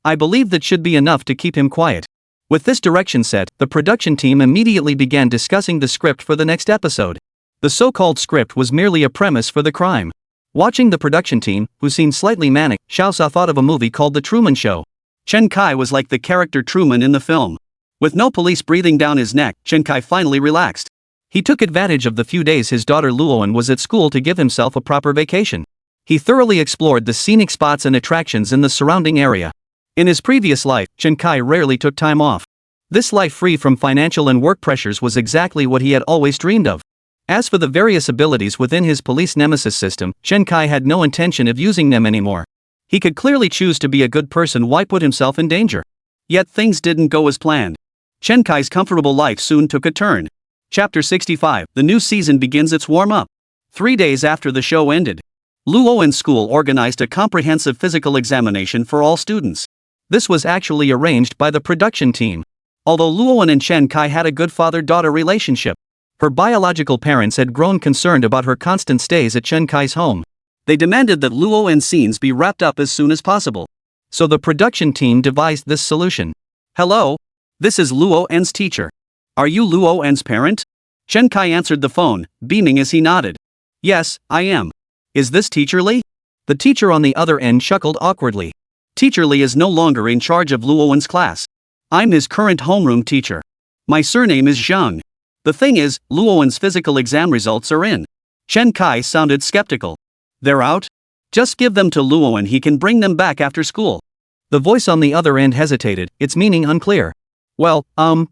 I believe that should be enough to keep him quiet." With this direction set, the production team immediately began discussing the script for the next episode. The so-called script was merely a premise for the crime. Watching the production team, who seemed slightly manic, Xiaosa thought of a movie called The Truman Show. Chen Kai was like the character Truman in the film. With no police breathing down his neck, Chen Kai finally relaxed. He took advantage of the few days his daughter Luoan was at school to give himself a proper vacation. He thoroughly explored the scenic spots and attractions in the surrounding area. In his previous life, Chen Kai rarely took time off. This life free from financial and work pressures was exactly what he had always dreamed of. As for the various abilities within his police Nemesis system, Chen Kai had no intention of using them anymore. He could clearly choose to be a good person. Why put himself in danger? Yet things didn't go as planned. Chen Kai's comfortable life soon took a turn. Chapter 65, the new season begins its warm-up. 3 days after the show ended, Luoan School organized a comprehensive physical examination for all students. This was actually arranged by the production team. Although Luoan and Chen Kai had a good father-daughter relationship, her biological parents had grown concerned about her constant stays at Chen Kai's home. They demanded that Luoan's scenes be wrapped up as soon as possible. So the production team devised this solution. "Hello? This is Luoan's teacher. Are you Luoan's parent?" Chen Kai answered the phone, beaming as he nodded. "Yes, I am. Is this Teacher Lee?" The teacher on the other end chuckled awkwardly. "Teacher Lee is no longer in charge of Luoan's class. I'm his current homeroom teacher. My surname is Zhang. The thing is, Luoan's physical exam results are in." Chen Kai sounded skeptical. "They're out? Just give them to Luoan, he can bring them back after school." The voice on the other end hesitated, its meaning unclear. "Well,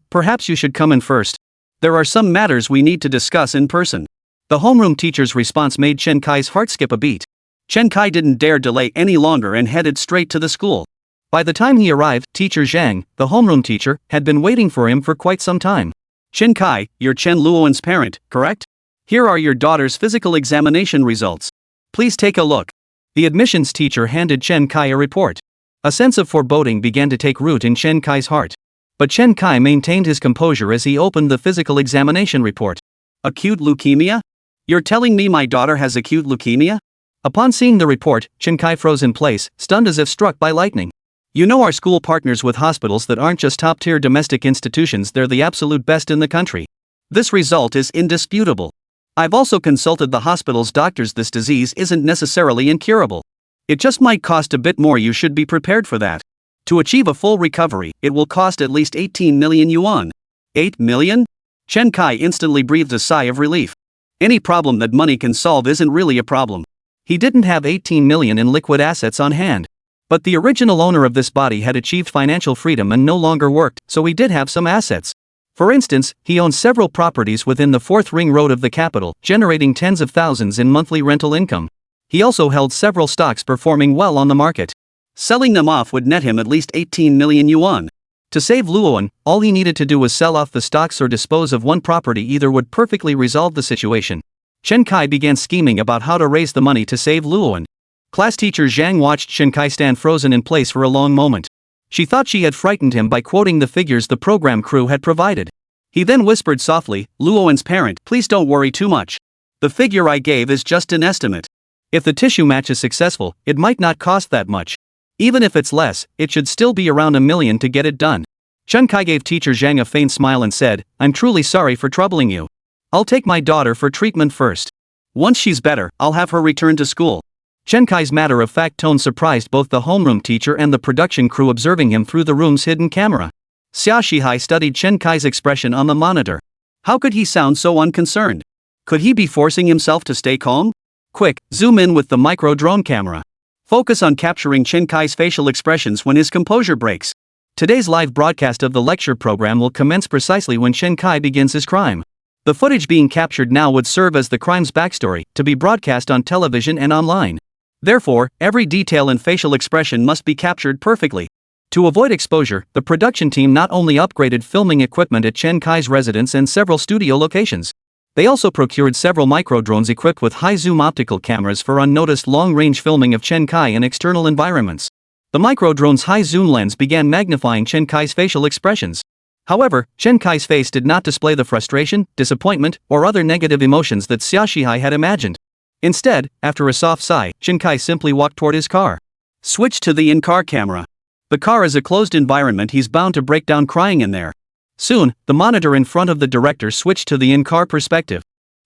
perhaps you should come in first. There are some matters we need to discuss in person." The homeroom teacher's response made Chen Kai's heart skip a beat. Chen Kai didn't dare delay any longer and headed straight to the school. By the time he arrived, Teacher Zhang, the homeroom teacher, had been waiting for him for quite some time. "Chen Kai, you're Chen Luoan's parent, correct? Here are your daughter's physical examination results. Please take a look." The admissions teacher handed Chen Kai a report. A sense of foreboding began to take root in Chen Kai's heart. But Chen Kai maintained his composure as he opened the physical examination report. "Acute leukemia? You're telling me my daughter has acute leukemia?" Upon seeing the report, Chen Kai froze in place, stunned as if struck by lightning. "You know our school partners with hospitals that aren't just top-tier domestic institutions, they're the absolute best in the country. This result is indisputable. I've also consulted the hospital's doctors. This disease isn't necessarily incurable. It just might cost a bit more. You should be prepared for that." To achieve a full recovery, it will cost at least 18 million yuan. 8 million? Chen Kai instantly breathed a sigh of relief. Any problem that money can solve isn't really a problem. He didn't have 18 million in liquid assets on hand. But the original owner of this body had achieved financial freedom and no longer worked, so he did have some assets. For instance, he owned several properties within the 4th ring road of the capital, generating tens of thousands in monthly rental income. He also held several stocks performing well on the market. Selling them off would net him at least 18 million yuan. To save Luoan, all he needed to do was sell off the stocks or dispose of one property. Either would perfectly resolve the situation. Chen Kai began scheming about how to raise the money to save Luoan. Class teacher Zhang watched Chen Kai stand frozen in place for a long moment. She thought she had frightened him by quoting the figures the program crew had provided. He then whispered softly, "Luoan's parent, please don't worry too much. The figure I gave is just an estimate. If the tissue match is successful, it might not cost that much. Even if it's less, it should still be around 1 million to get it done." Chen Kai gave teacher Zhang a faint smile and said, "I'm truly sorry for troubling you. I'll take my daughter for treatment first. Once she's better, I'll have her return to school." Chen Kai's matter-of-fact tone surprised both the homeroom teacher and the production crew observing him through the room's hidden camera. Xia Shihai studied Chen Kai's expression on the monitor. How could he sound so unconcerned? Could he be forcing himself to stay calm? Quick, zoom in with the micro-drone camera. Focus on capturing Chen Kai's facial expressions when his composure breaks. Today's live broadcast of the lecture program will commence precisely when Chen Kai begins his crime. The footage being captured now would serve as the crime's backstory, to be broadcast on television and online. Therefore, every detail and facial expression must be captured perfectly. To avoid exposure, the production team not only upgraded filming equipment at Chen Kai's residence and several studio locations. They also procured several micro-drones equipped with high-zoom optical cameras for unnoticed long-range filming of Chen Kai in external environments. The micro-drone's high-zoom lens began magnifying Chen Kai's facial expressions. However, Chen Kai's face did not display the frustration, disappointment, or other negative emotions that Xia Shihai had imagined. Instead, after a soft sigh, Chen Kai simply walked toward his car. Switch to the in-car camera. The car is a closed environment, he's bound to break down crying in there. Soon, the monitor in front of the director switched to the in-car perspective.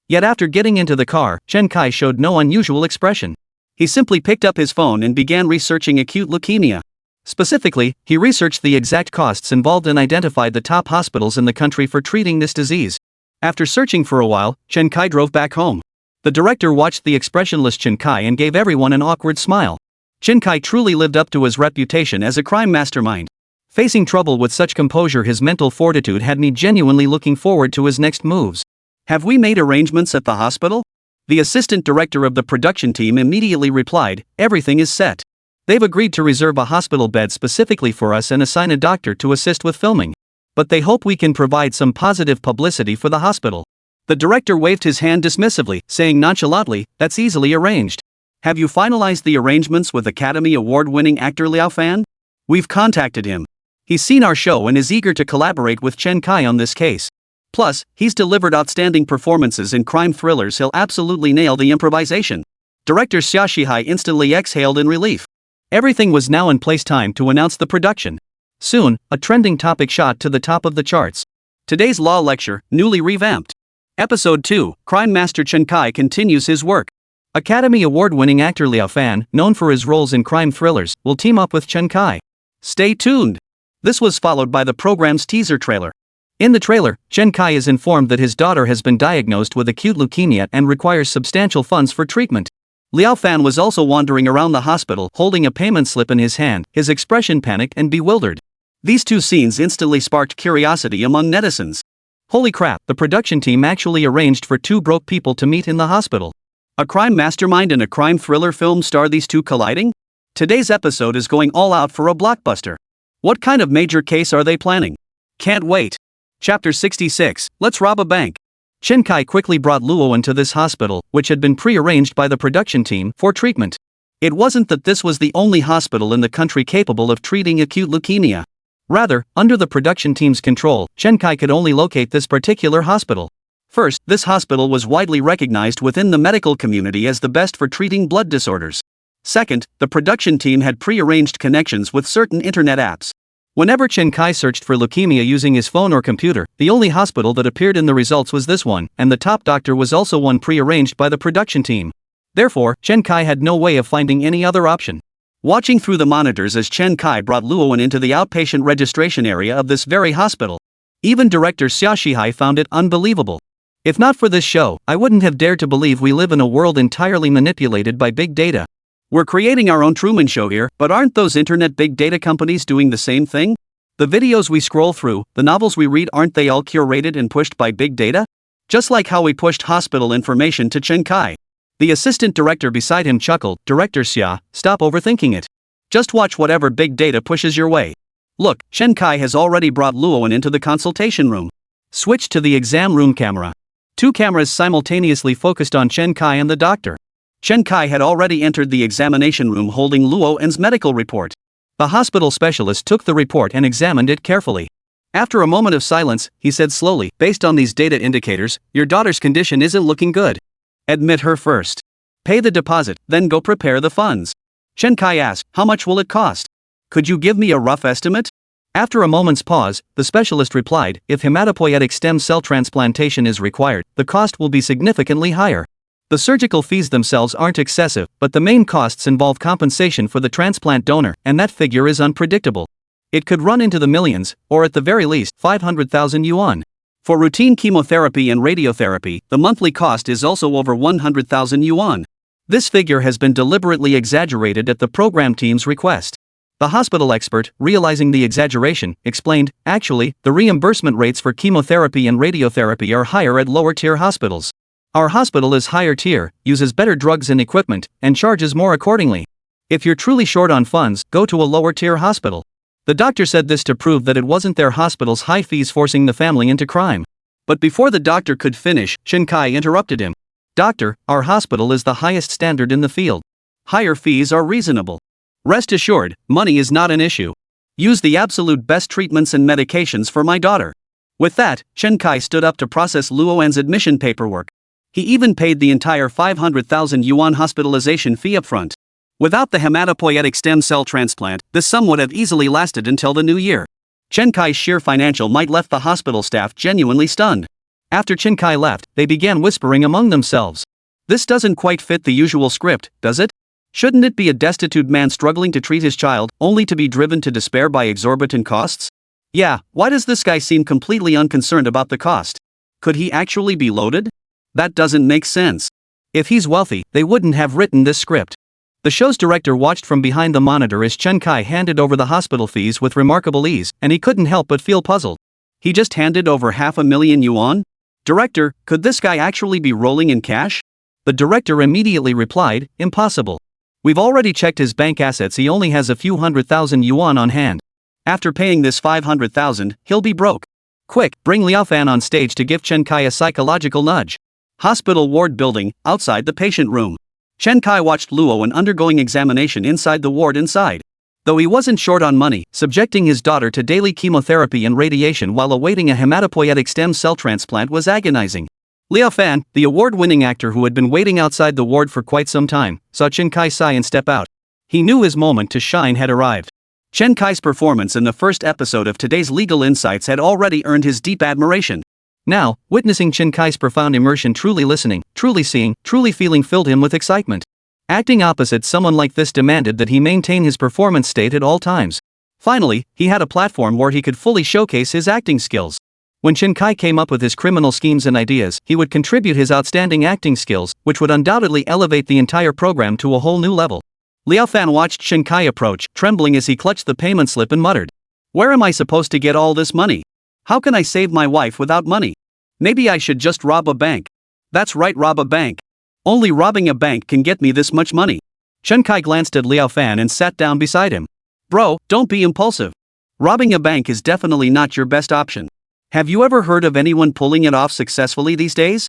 Yet after getting into the car, Chen Kai showed no unusual expression. He simply picked up his phone and began researching acute leukemia. Specifically, he researched the exact costs involved and identified the top hospitals in the country for treating this disease. After searching for a while, Chen Kai drove back home. The director watched the expressionless Chen Kai and gave everyone an awkward smile. Chen Kai truly lived up to his reputation as a crime mastermind. Facing trouble with such composure, his mental fortitude had me genuinely looking forward to his next moves. Have we made arrangements at the hospital? The assistant director of the production team immediately replied, everything is set. They've agreed to reserve a hospital bed specifically for us and assign a doctor to assist with filming. But they hope we can provide some positive publicity for the hospital. The director waved his hand dismissively, saying nonchalantly, that's easily arranged. Have you finalized the arrangements with Academy Award-winning actor Liao Fan? We've contacted him. He's seen our show and is eager to collaborate with Chen Kai on this case. Plus, he's delivered outstanding performances in crime thrillers. He'll absolutely nail the improvisation. Director Xia Shihai instantly exhaled in relief. Everything was now in place. Time to announce the production. Soon, a trending topic shot to the top of the charts. Today's law lecture, newly revamped. Episode 2, Crime Master Chen Kai continues his work. Academy Award-winning actor Liao Fan, known for his roles in crime thrillers, will team up with Chen Kai. Stay tuned. This was followed by the program's teaser trailer. In the trailer, Chen Kai is informed that his daughter has been diagnosed with acute leukemia and requires substantial funds for treatment. Liao Fan was also wandering around the hospital holding a payment slip in his hand, his expression panicked and bewildered. These two scenes instantly sparked curiosity among netizens. Holy crap, the production team actually arranged for two broke people to meet in the hospital. A crime mastermind and a crime thriller film star, these two colliding? Today's episode is going all out for a blockbuster. What kind of major case are they planning? Can't wait. Chapter 66, Let's Rob a Bank. Chen Kai quickly brought Luoan to this hospital, which had been pre-arranged by the production team for treatment. It wasn't that this was the only hospital in the country capable of treating acute leukemia. Rather, under the production team's control, Chen Kai could only locate this particular hospital. First, this hospital was widely recognized within the medical community as the best for treating blood disorders. Second, the production team had pre-arranged connections with certain internet apps. Whenever Chen Kai searched for leukemia using his phone or computer, the only hospital that appeared in the results was this one, and the top doctor was also one pre-arranged by the production team. Therefore, Chen Kai had no way of finding any other option. watching through the monitors as Chen Kai brought Luowen into the outpatient registration area of this very hospital. Even director Xia Shihai found it unbelievable. If not for this show, I wouldn't have dared to believe we live in a world entirely manipulated by big data. We're creating our own Truman Show here, but aren't those internet big data companies doing the same thing? The videos we scroll through, the novels we read, aren't they all curated and pushed by big data? Just like how we pushed hospital information to Chen Kai. The assistant director beside him chuckled, "Director Xia, stop overthinking it. Just watch whatever big data pushes your way. Look, Chen Kai has already brought Luowen into the consultation room. Switch to the exam room camera." 2 cameras simultaneously focused on Chen Kai and the doctor. Chen Kai had already entered the examination room holding Luowen's medical report. The hospital specialist took the report and examined it carefully. After a moment of silence, he said slowly, "Based on these data indicators, your daughter's condition isn't looking good. Admit her first. Pay the deposit, then go prepare the funds." Chen Kai asked, "How much will it cost? Could you give me a rough estimate?" After a moment's pause, the specialist replied, "If hematopoietic stem cell transplantation is required, the cost will be significantly higher. The surgical fees themselves aren't excessive, but the main costs involve compensation for the transplant donor, and that figure is unpredictable. It could run into the millions, or at the very least, 500,000 yuan. For routine chemotherapy and radiotherapy, the monthly cost is also over 100,000 yuan. This figure has been deliberately exaggerated at the program team's request." The hospital expert, realizing the exaggeration, explained, "Actually, the reimbursement rates for chemotherapy and radiotherapy are higher at lower-tier hospitals. Our hospital is higher tier, uses better drugs and equipment, and charges more accordingly. If you're truly short on funds, go to a lower-tier hospital." The doctor said this to prove that it wasn't their hospital's high fees forcing the family into crime. But before the doctor could finish, Chen Kai interrupted him. "Doctor, our hospital is the highest standard in the field. Higher fees are reasonable. Rest assured, money is not an issue. Use the absolute best treatments and medications for my daughter." With that, Chen Kai stood up to process Luowen's admission paperwork. He even paid the entire 500,000 yuan hospitalization fee upfront. Without the hematopoietic stem cell transplant, this sum would have easily lasted until the new year. Chen Kai's sheer financial might left the hospital staff genuinely stunned. After Chen Kai left, they began whispering among themselves. "This doesn't quite fit the usual script, does it? Shouldn't it be a destitute man struggling to treat his child, only to be driven to despair by exorbitant costs? Yeah, why does this guy seem completely unconcerned about the cost? Could he actually be loaded? That doesn't make sense. If he's wealthy, they wouldn't have written this script." The show's director watched from behind the monitor as Chen Kai handed over the hospital fees with remarkable ease, and he couldn't help but feel puzzled. He just handed over 500,000 yuan? "Director, could this guy actually be rolling in cash?" The director immediately replied, "Impossible. We've already checked his bank assets, he only has a few 100,000 yuan on hand. After paying this 500,000, he'll be broke. Quick, bring Liao Fan on stage to give Chen Kai a psychological nudge." Hospital ward building, outside the patient room. Chen Kai watched Luowen undergoing examination inside the ward inside. Though he wasn't short on money, subjecting his daughter to daily chemotherapy and radiation while awaiting a hematopoietic stem cell transplant was agonizing. Liao Fan, the award-winning actor who had been waiting outside the ward for quite some time, saw Chen Kai sigh and step out. He knew his moment to shine had arrived. Chen Kai's performance in the first episode of today's Legal Insights had already earned his deep admiration. Now, witnessing Chen Kai's profound immersion, truly listening, truly seeing, truly feeling filled him with excitement. Acting opposite someone like this demanded that he maintain his performance state at all times. Finally, he had a platform where he could fully showcase his acting skills. When Chen Kai came up with his criminal schemes and ideas, he would contribute his outstanding acting skills, which would undoubtedly elevate the entire program to a whole new level. Liao Fan watched Chen Kai approach, trembling as he clutched the payment slip and muttered, "Where am I supposed to get all this money? How can I save my wife without money? Maybe I should just rob a bank. That's right, rob a bank. Only robbing a bank can get me this much money." Chen Kai glanced at Liao Fan and sat down beside him. "Bro, don't be impulsive. Robbing a bank is definitely not your best option. Have you ever heard of anyone pulling it off successfully these days?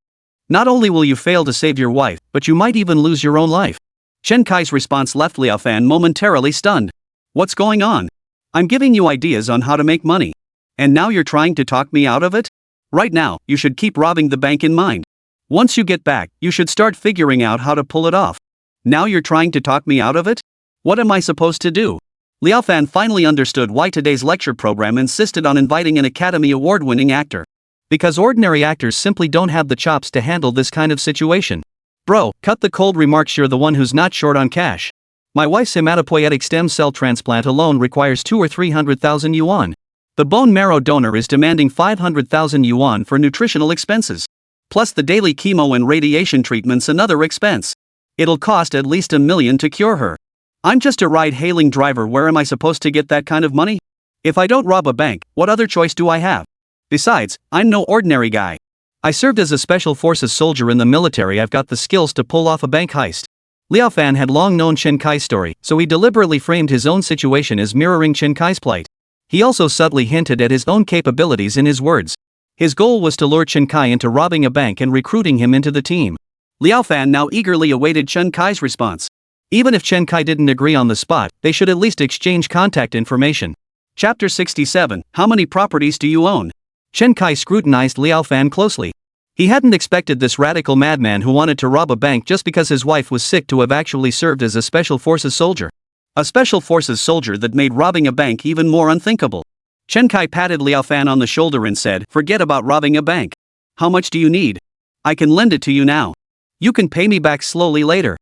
Not only will you fail to save your wife, but you might even lose your own life." Chen Kai's response left Liao Fan momentarily stunned. "What's going on? I'm giving you ideas on how to make money. And now you're trying to talk me out of it? Right now, you should keep robbing the bank in mind. Once you get back, you should start figuring out how to pull it off. Now you're trying to talk me out of it? What am I supposed to do?" Liao Fan finally understood why today's lecture program insisted on inviting an Academy Award-winning actor. Because ordinary actors simply don't have the chops to handle this kind of situation. "Bro, cut the cold remarks, you're the one who's not short on cash. My wife's hematopoietic stem cell transplant alone requires 2 or 300,000 yuan. The bone marrow donor is demanding 500,000 yuan for nutritional expenses. Plus the daily chemo and radiation treatment's another expense. It'll cost at least $1 million to cure her. I'm just a ride-hailing driver. Where am I supposed to get that kind of money? If I don't rob a bank, what other choice do I have? Besides, I'm no ordinary guy. I served as a special forces soldier in the military. I've got the skills to pull off a bank heist. Liao Fan had long known Chen Kai's story, so he deliberately framed his own situation as mirroring Chen Kai's plight. He also subtly hinted at his own capabilities in his words. His goal was to lure Chen Kai into robbing a bank and recruiting him into the team. Liao Fan now eagerly awaited Chen Kai's response. Even if Chen Kai didn't agree on the spot, they should at least exchange contact information. Chapter 67, How many properties do you own? Chen Kai scrutinized Liao Fan closely. He hadn't expected this radical madman who wanted to rob a bank just because his wife was sick to have actually served as a special forces soldier. A special forces soldier that made robbing a bank even more unthinkable. Chen Kai patted Liao Fan on the shoulder and said, "Forget about robbing a bank. How much do you need? I can lend it to you now. You can pay me back slowly later.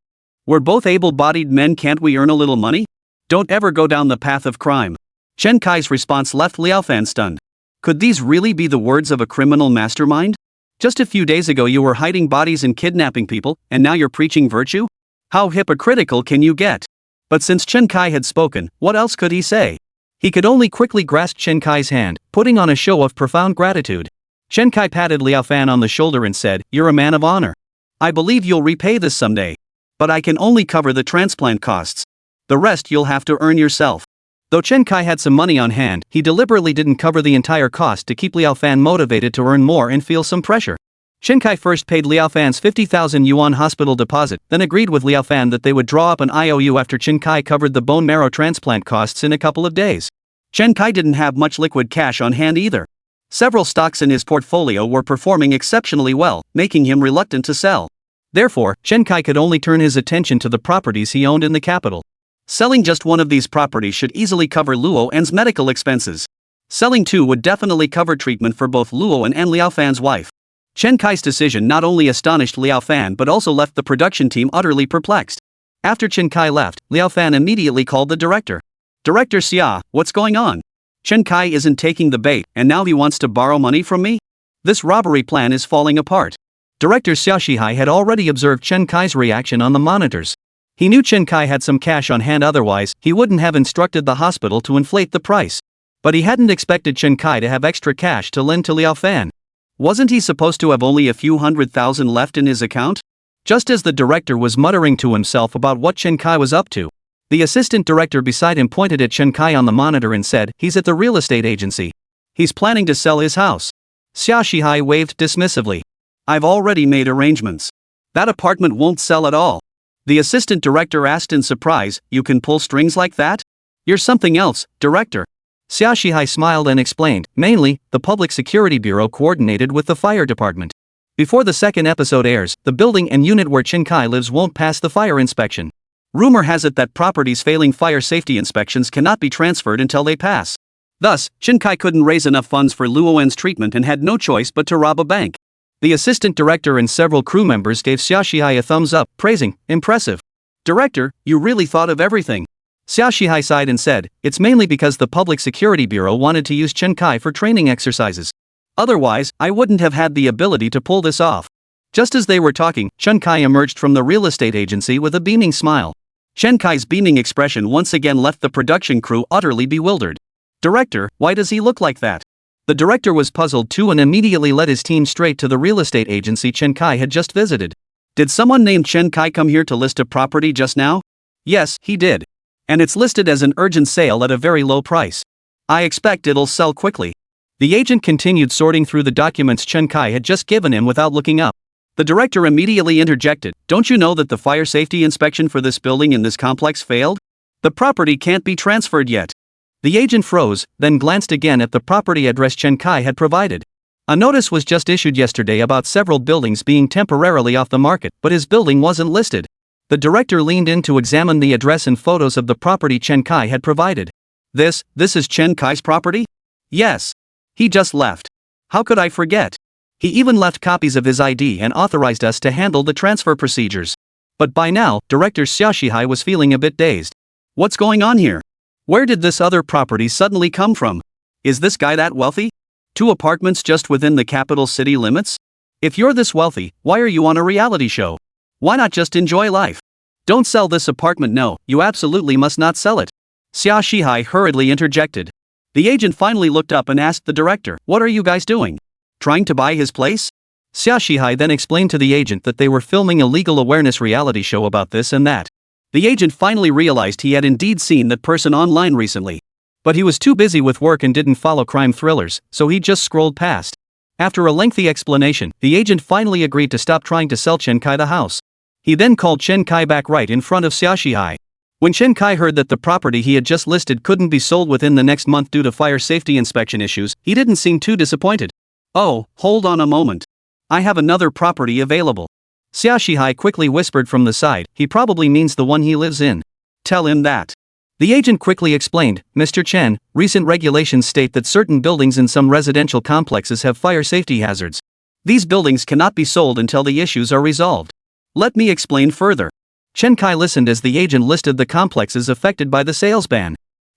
We're both able-bodied men, can't we earn a little money? Don't ever go down the path of crime." Chen Kai's response left Liao Fan stunned. Could these really be the words of a criminal mastermind? Just a few days ago you were hiding bodies and kidnapping people, and now you're preaching virtue? How hypocritical can you get? But since Chen Kai had spoken, what else could he say? He could only quickly grasp Chen Kai's hand, putting on a show of profound gratitude. Chen Kai patted Liao Fan on the shoulder and said, "You're a man of honor. I believe you'll repay this someday. But I can only cover the transplant costs. The rest you'll have to earn yourself." Though Chen Kai had some money on hand, he deliberately didn't cover the entire cost to keep Liao Fan motivated to earn more and feel some pressure. Chen Kai first paid Liao Fan's 50,000 yuan hospital deposit, then agreed with Liao Fan that they would draw up an IOU after Chen Kai covered the bone marrow transplant costs in a couple of days. Chen Kai didn't have much liquid cash on hand either. Several stocks in his portfolio were performing exceptionally well, making him reluctant to sell. Therefore, Chen Kai could only turn his attention to the properties he owned in the capital. Selling just one of these properties should easily cover Luo An's medical expenses. Selling two would definitely cover treatment for both Luo and Liao Fan's wife. Chen Kai's decision not only astonished Liao Fan but also left the production team utterly perplexed. After Chen Kai left, Liao Fan immediately called the director. "Director Xia, what's going on? Chen Kai isn't taking the bait, and now he wants to borrow money from me? This robbery plan is falling apart." Director Xia Shihai had already observed Chen Kai's reaction on the monitors. He knew Chen Kai had some cash on hand, otherwise, he wouldn't have instructed the hospital to inflate the price. But he hadn't expected Chen Kai to have extra cash to lend to Liao Fan. Wasn't he supposed to have only a few $100,000 left in his account? Just as the director was muttering to himself about what Chen Kai was up to, the assistant director beside him pointed at Chen Kai on the monitor and said, "He's at the real estate agency. He's planning to sell his house." Xia Shihai waved dismissively. "I've already made arrangements. That apartment won't sell at all." The assistant director asked in surprise, "You can pull strings like that? You're something else, director." Xia Shihai smiled and explained, "Mainly, the Public Security Bureau coordinated with the fire department. Before the second episode airs, the building and unit where Chen Kai lives won't pass the fire inspection. Rumor has it that properties failing fire safety inspections cannot be transferred until they pass. Thus, Chen Kai couldn't raise enough funds for Luowen's treatment and had no choice but to rob a bank." The assistant director and several crew members gave Xia Shihai a thumbs up, praising, "Impressive. Director, you really thought of everything." Xia Shihai sighed and said, "It's mainly because the Public Security Bureau wanted to use Chen Kai for training exercises. Otherwise, I wouldn't have had the ability to pull this off." Just as they were talking, Chen Kai emerged from the real estate agency with a beaming smile. Chen Kai's beaming expression once again left the production crew utterly bewildered. "Director, why does he look like that?" The director was puzzled too and immediately led his team straight to the real estate agency Chen Kai had just visited. "Did someone named Chen Kai come here to list a property just now?" "Yes, he did. And it's listed as an urgent sale at a very low price. I expect it'll sell quickly." The agent continued sorting through the documents Chen Kai had just given him without looking up. The director immediately interjected, "Don't you know that the fire safety inspection for this building in this complex failed? The property can't be transferred yet." The agent froze, then glanced again at the property address Chen Kai had provided. A notice was just issued yesterday about several buildings being temporarily off the market, but his building wasn't listed. The director leaned in to examine the address and photos of the property Chen Kai had provided. This is Chen Kai's property?" "Yes. He just left. How could I forget? He even left copies of his ID and authorized us to handle the transfer procedures." But by now, Director Xiaoshihai was feeling a bit dazed. What's going on here? Where did this other property suddenly come from? Is this guy that wealthy? 2 apartments just within the capital city limits? If you're this wealthy, why are you on a reality show? Why not just enjoy life? Don't sell this apartment, no, you absolutely must not sell it. Xiaoshihai hurriedly interjected. The agent finally looked up and asked the director, what are you guys doing? Trying to buy his place? Xiaoshihai then explained to the agent that they were filming a legal awareness reality show about this and that. The agent finally realized he had indeed seen that person online recently. But he was too busy with work and didn't follow crime thrillers, so he just scrolled past. After a lengthy explanation, the agent finally agreed to stop trying to sell Chen Kai the house. He then called Chen Kai back right in front of Xiaoshihai. When Chen Kai heard that the property he had just listed couldn't be sold within the next month due to fire safety inspection issues, he didn't seem too disappointed. Oh, hold on a moment. I have another property available. Xiaoshihai quickly whispered from the side, he probably means the one he lives in. Tell him that. The agent quickly explained, Mr. Chen, recent regulations state that certain buildings in some residential complexes have fire safety hazards. These buildings cannot be sold until the issues are resolved. Let me explain further. Chen Kai listened as the agent listed the complexes affected by the sales ban.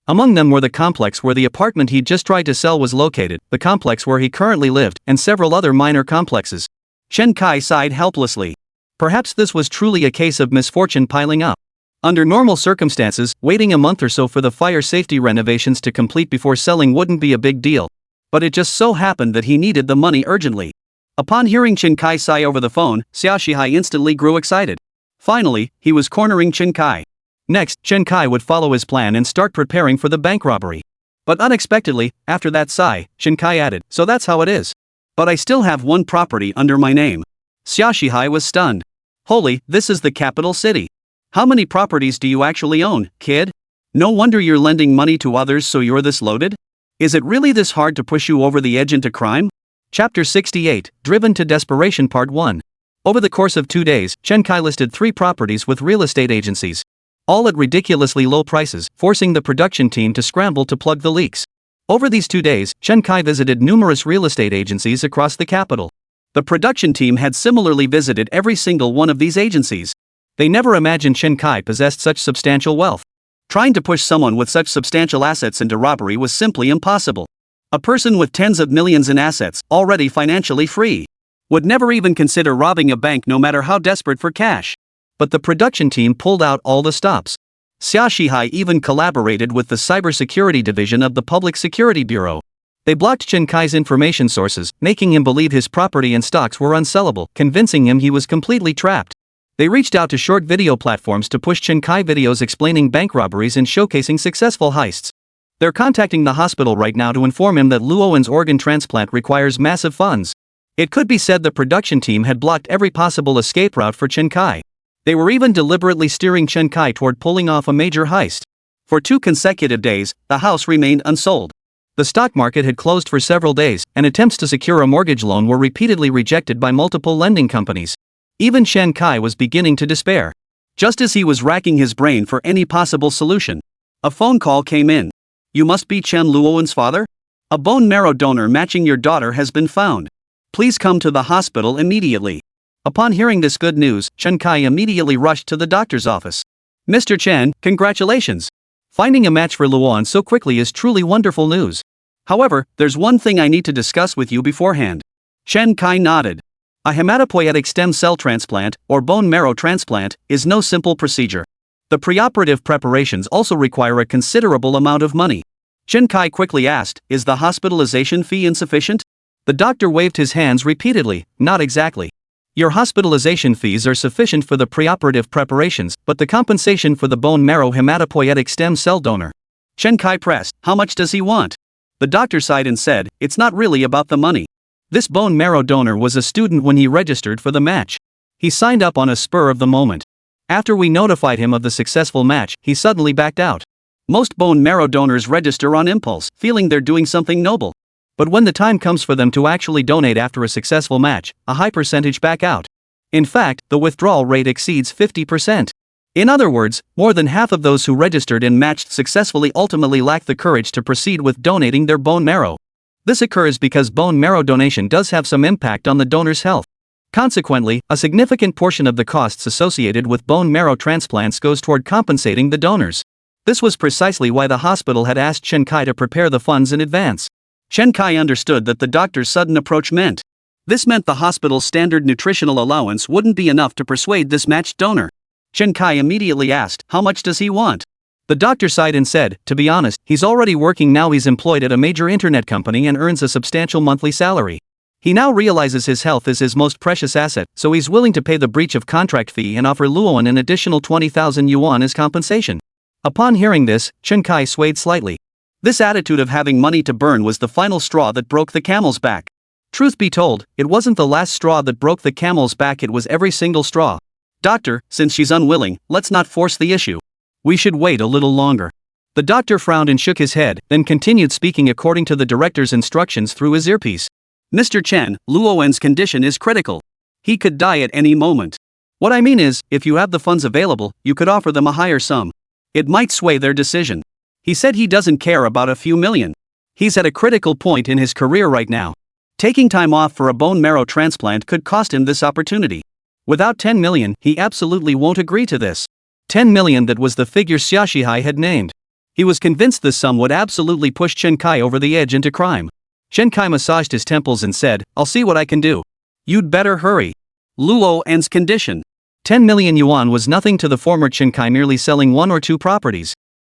Among them were the complex where the apartment he'd just tried to sell was located, the complex where he currently lived, and several other minor complexes. Chen Kai sighed helplessly. Perhaps this was truly a case of misfortune piling up. Under normal circumstances, waiting a month or so for the fire safety renovations to complete before selling wouldn't be a big deal. But it just so happened that he needed the money urgently. Upon hearing Chen Kai sigh over the phone, Xiaoshihai instantly grew excited. Finally, he was cornering Chen Kai. Next, Chen Kai would follow his plan and start preparing for the bank robbery. But unexpectedly, after that sigh, Chen Kai added, so that's how it is. But I still have one property under my name. Xiaoshihai was stunned. Holy, this is the capital city. How many properties do you actually own, kid? No wonder you're lending money to others so you're this loaded? Is it really this hard to push you over the edge into crime? Chapter 68, Driven to Desperation Part 1. Over the course of 2 days, Chen Kai listed 3 properties with real estate agencies. All at ridiculously low prices, forcing the production team to scramble to plug the leaks. Over these 2 days, Chen Kai visited numerous real estate agencies across the capital. The production team had similarly visited every single one of these agencies. They never imagined Chen Kai possessed such substantial wealth. Trying to push someone with such substantial assets into robbery was simply impossible. A person with tens of millions in assets, already financially free, would never even consider robbing a bank no matter how desperate for cash. But the production team pulled out all the stops. Xiaoshihai even collaborated with the cybersecurity division of the Public Security Bureau. They blocked Chen Kai's information sources, making him believe his property and stocks were unsellable, convincing him he was completely trapped. They reached out to short video platforms to push Chen Kai videos explaining bank robberies and showcasing successful heists. They're contacting the hospital right now to inform him that Luowen's organ transplant requires massive funds. It could be said the production team had blocked every possible escape route for Chen Kai. They were even deliberately steering Chen Kai toward pulling off a major heist. For 2 consecutive days, the house remained unsold. The stock market had closed for several days, and attempts to secure a mortgage loan were repeatedly rejected by multiple lending companies. Even Chen Kai was beginning to despair. Just as he was racking his brain for any possible solution, a phone call came in. You must be Chen Luowen's father? A bone marrow donor matching your daughter has been found. Please come to the hospital immediately. Upon hearing this good news, Chen Kai immediately rushed to the doctor's office. Mr. Chen, congratulations. Finding a match for Luowen so quickly is truly wonderful news. However, there's one thing I need to discuss with you beforehand. Chen Kai nodded. A hematopoietic stem cell transplant, or bone marrow transplant, is no simple procedure. The preoperative preparations also require a considerable amount of money. Chen Kai quickly asked, is the hospitalization fee insufficient? The doctor waved his hands repeatedly, not exactly. Your hospitalization fees are sufficient for the preoperative preparations, but the compensation for the bone marrow hematopoietic stem cell donor. Chen Kai pressed, how much does he want? The doctor sighed and said, it's not really about the money. This bone marrow donor was a student when he registered for the match. He signed up on a spur of the moment. After we notified him of the successful match, he suddenly backed out. Most bone marrow donors register on impulse, feeling they're doing something noble. But when the time comes for them to actually donate after a successful match, a high percentage back out. In fact, the withdrawal rate exceeds 50%. In other words, more than half of those who registered and matched successfully ultimately lack the courage to proceed with donating their bone marrow. This occurs because bone marrow donation does have some impact on the donor's health. Consequently, a significant portion of the costs associated with bone marrow transplants goes toward compensating the donors. This was precisely why the hospital had asked Chen Kai to prepare the funds in advance. Chen Kai understood that the doctor's sudden approach meant. This meant the hospital's standard nutritional allowance wouldn't be enough to persuade this matched donor. Chen Kai immediately asked, how much does he want? The doctor sighed and said, to be honest, he's already working now. He's employed at a major internet company and earns a substantial monthly salary. He now realizes his health is his most precious asset, so he's willing to pay the breach of contract fee and offer Luoan an additional 20,000 yuan as compensation. Upon hearing this, Chen Kai swayed slightly. This attitude of having money to burn was the final straw that broke the camel's back. Truth be told, it wasn't the last straw that broke the camel's back, it was every single straw. Doctor, since she's unwilling, let's not force the issue. We should wait a little longer. The doctor frowned and shook his head, then continued speaking according to the director's instructions through his earpiece. Mr. Chen, Luoan's condition is critical. He could die at any moment. What I mean is, if you have the funds available, you could offer them a higher sum. It might sway their decision. He said he doesn't care about a few million. He's at a critical point in his career right now. Taking time off for a bone marrow transplant could cost him this opportunity. Without 10 million, he absolutely won't agree to this. 10 million, that was the figure Xiaoshihai had named. He was convinced this sum would absolutely push Chen Kai over the edge into crime. Chen Kai massaged his temples and said, I'll see what I can do. You'd better hurry. Luoan's condition. 10 million yuan was nothing to the former Chen Kai merely selling 1 or 2 properties.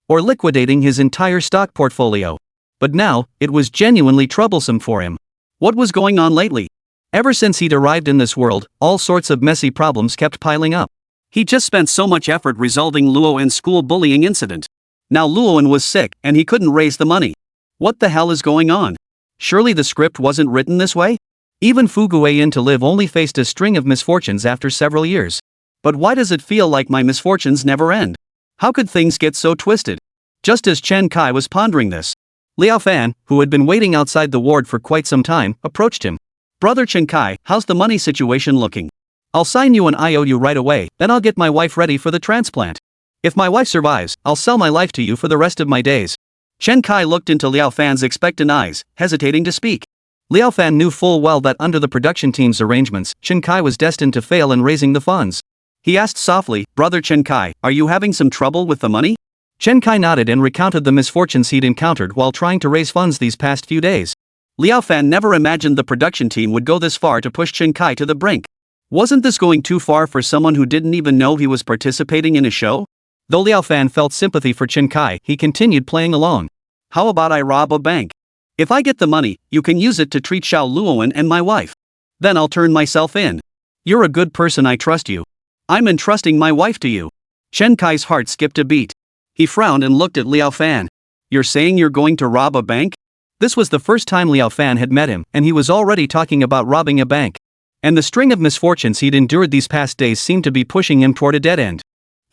Or liquidating his entire stock portfolio. But now, it was genuinely troublesome for him. What was going on lately? Ever since he'd arrived in this world, all sorts of messy problems kept piling up. He just spent so much effort resolving Luoan's school bullying incident. Now Luoan was sick, and he couldn't raise the money. What the hell is going on? Surely the script wasn't written this way? Even Fuguian to live only faced a string of misfortunes after several years. But why does it feel like my misfortunes never end? How could things get so twisted? Just as Chen Kai was pondering this, Liao Fan, who had been waiting outside the ward for quite some time, approached him. Brother Chen Kai, how's the money situation looking? I'll sign you an IOU right away, then I'll get my wife ready for the transplant. If my wife survives, I'll sell my life to you for the rest of my days. Chen Kai looked into Liao Fan's expectant eyes, hesitating to speak. Liao Fan knew full well that under the production team's arrangements, Chen Kai was destined to fail in raising the funds. He asked softly, Brother Chen Kai, are you having some trouble with the money? Chen Kai nodded and recounted the misfortunes he'd encountered while trying to raise funds these past few days. Liao Fan never imagined the production team would go this far to push Chen Kai to the brink. Wasn't this going too far for someone who didn't even know he was participating in a show? Though Liao Fan felt sympathy for Chen Kai, he continued playing along. How about I rob a bank? If I get the money, you can use it to treat Xiao Luoan and my wife. Then I'll turn myself in. You're a good person, I trust you. I'm entrusting my wife to you. Chen Kai's heart skipped a beat. He frowned and looked at Liao Fan. You're saying you're going to rob a bank? This was the first time Liao Fan had met him, and he was already talking about robbing a bank. And the string of misfortunes he'd endured these past days seemed to be pushing him toward a dead end.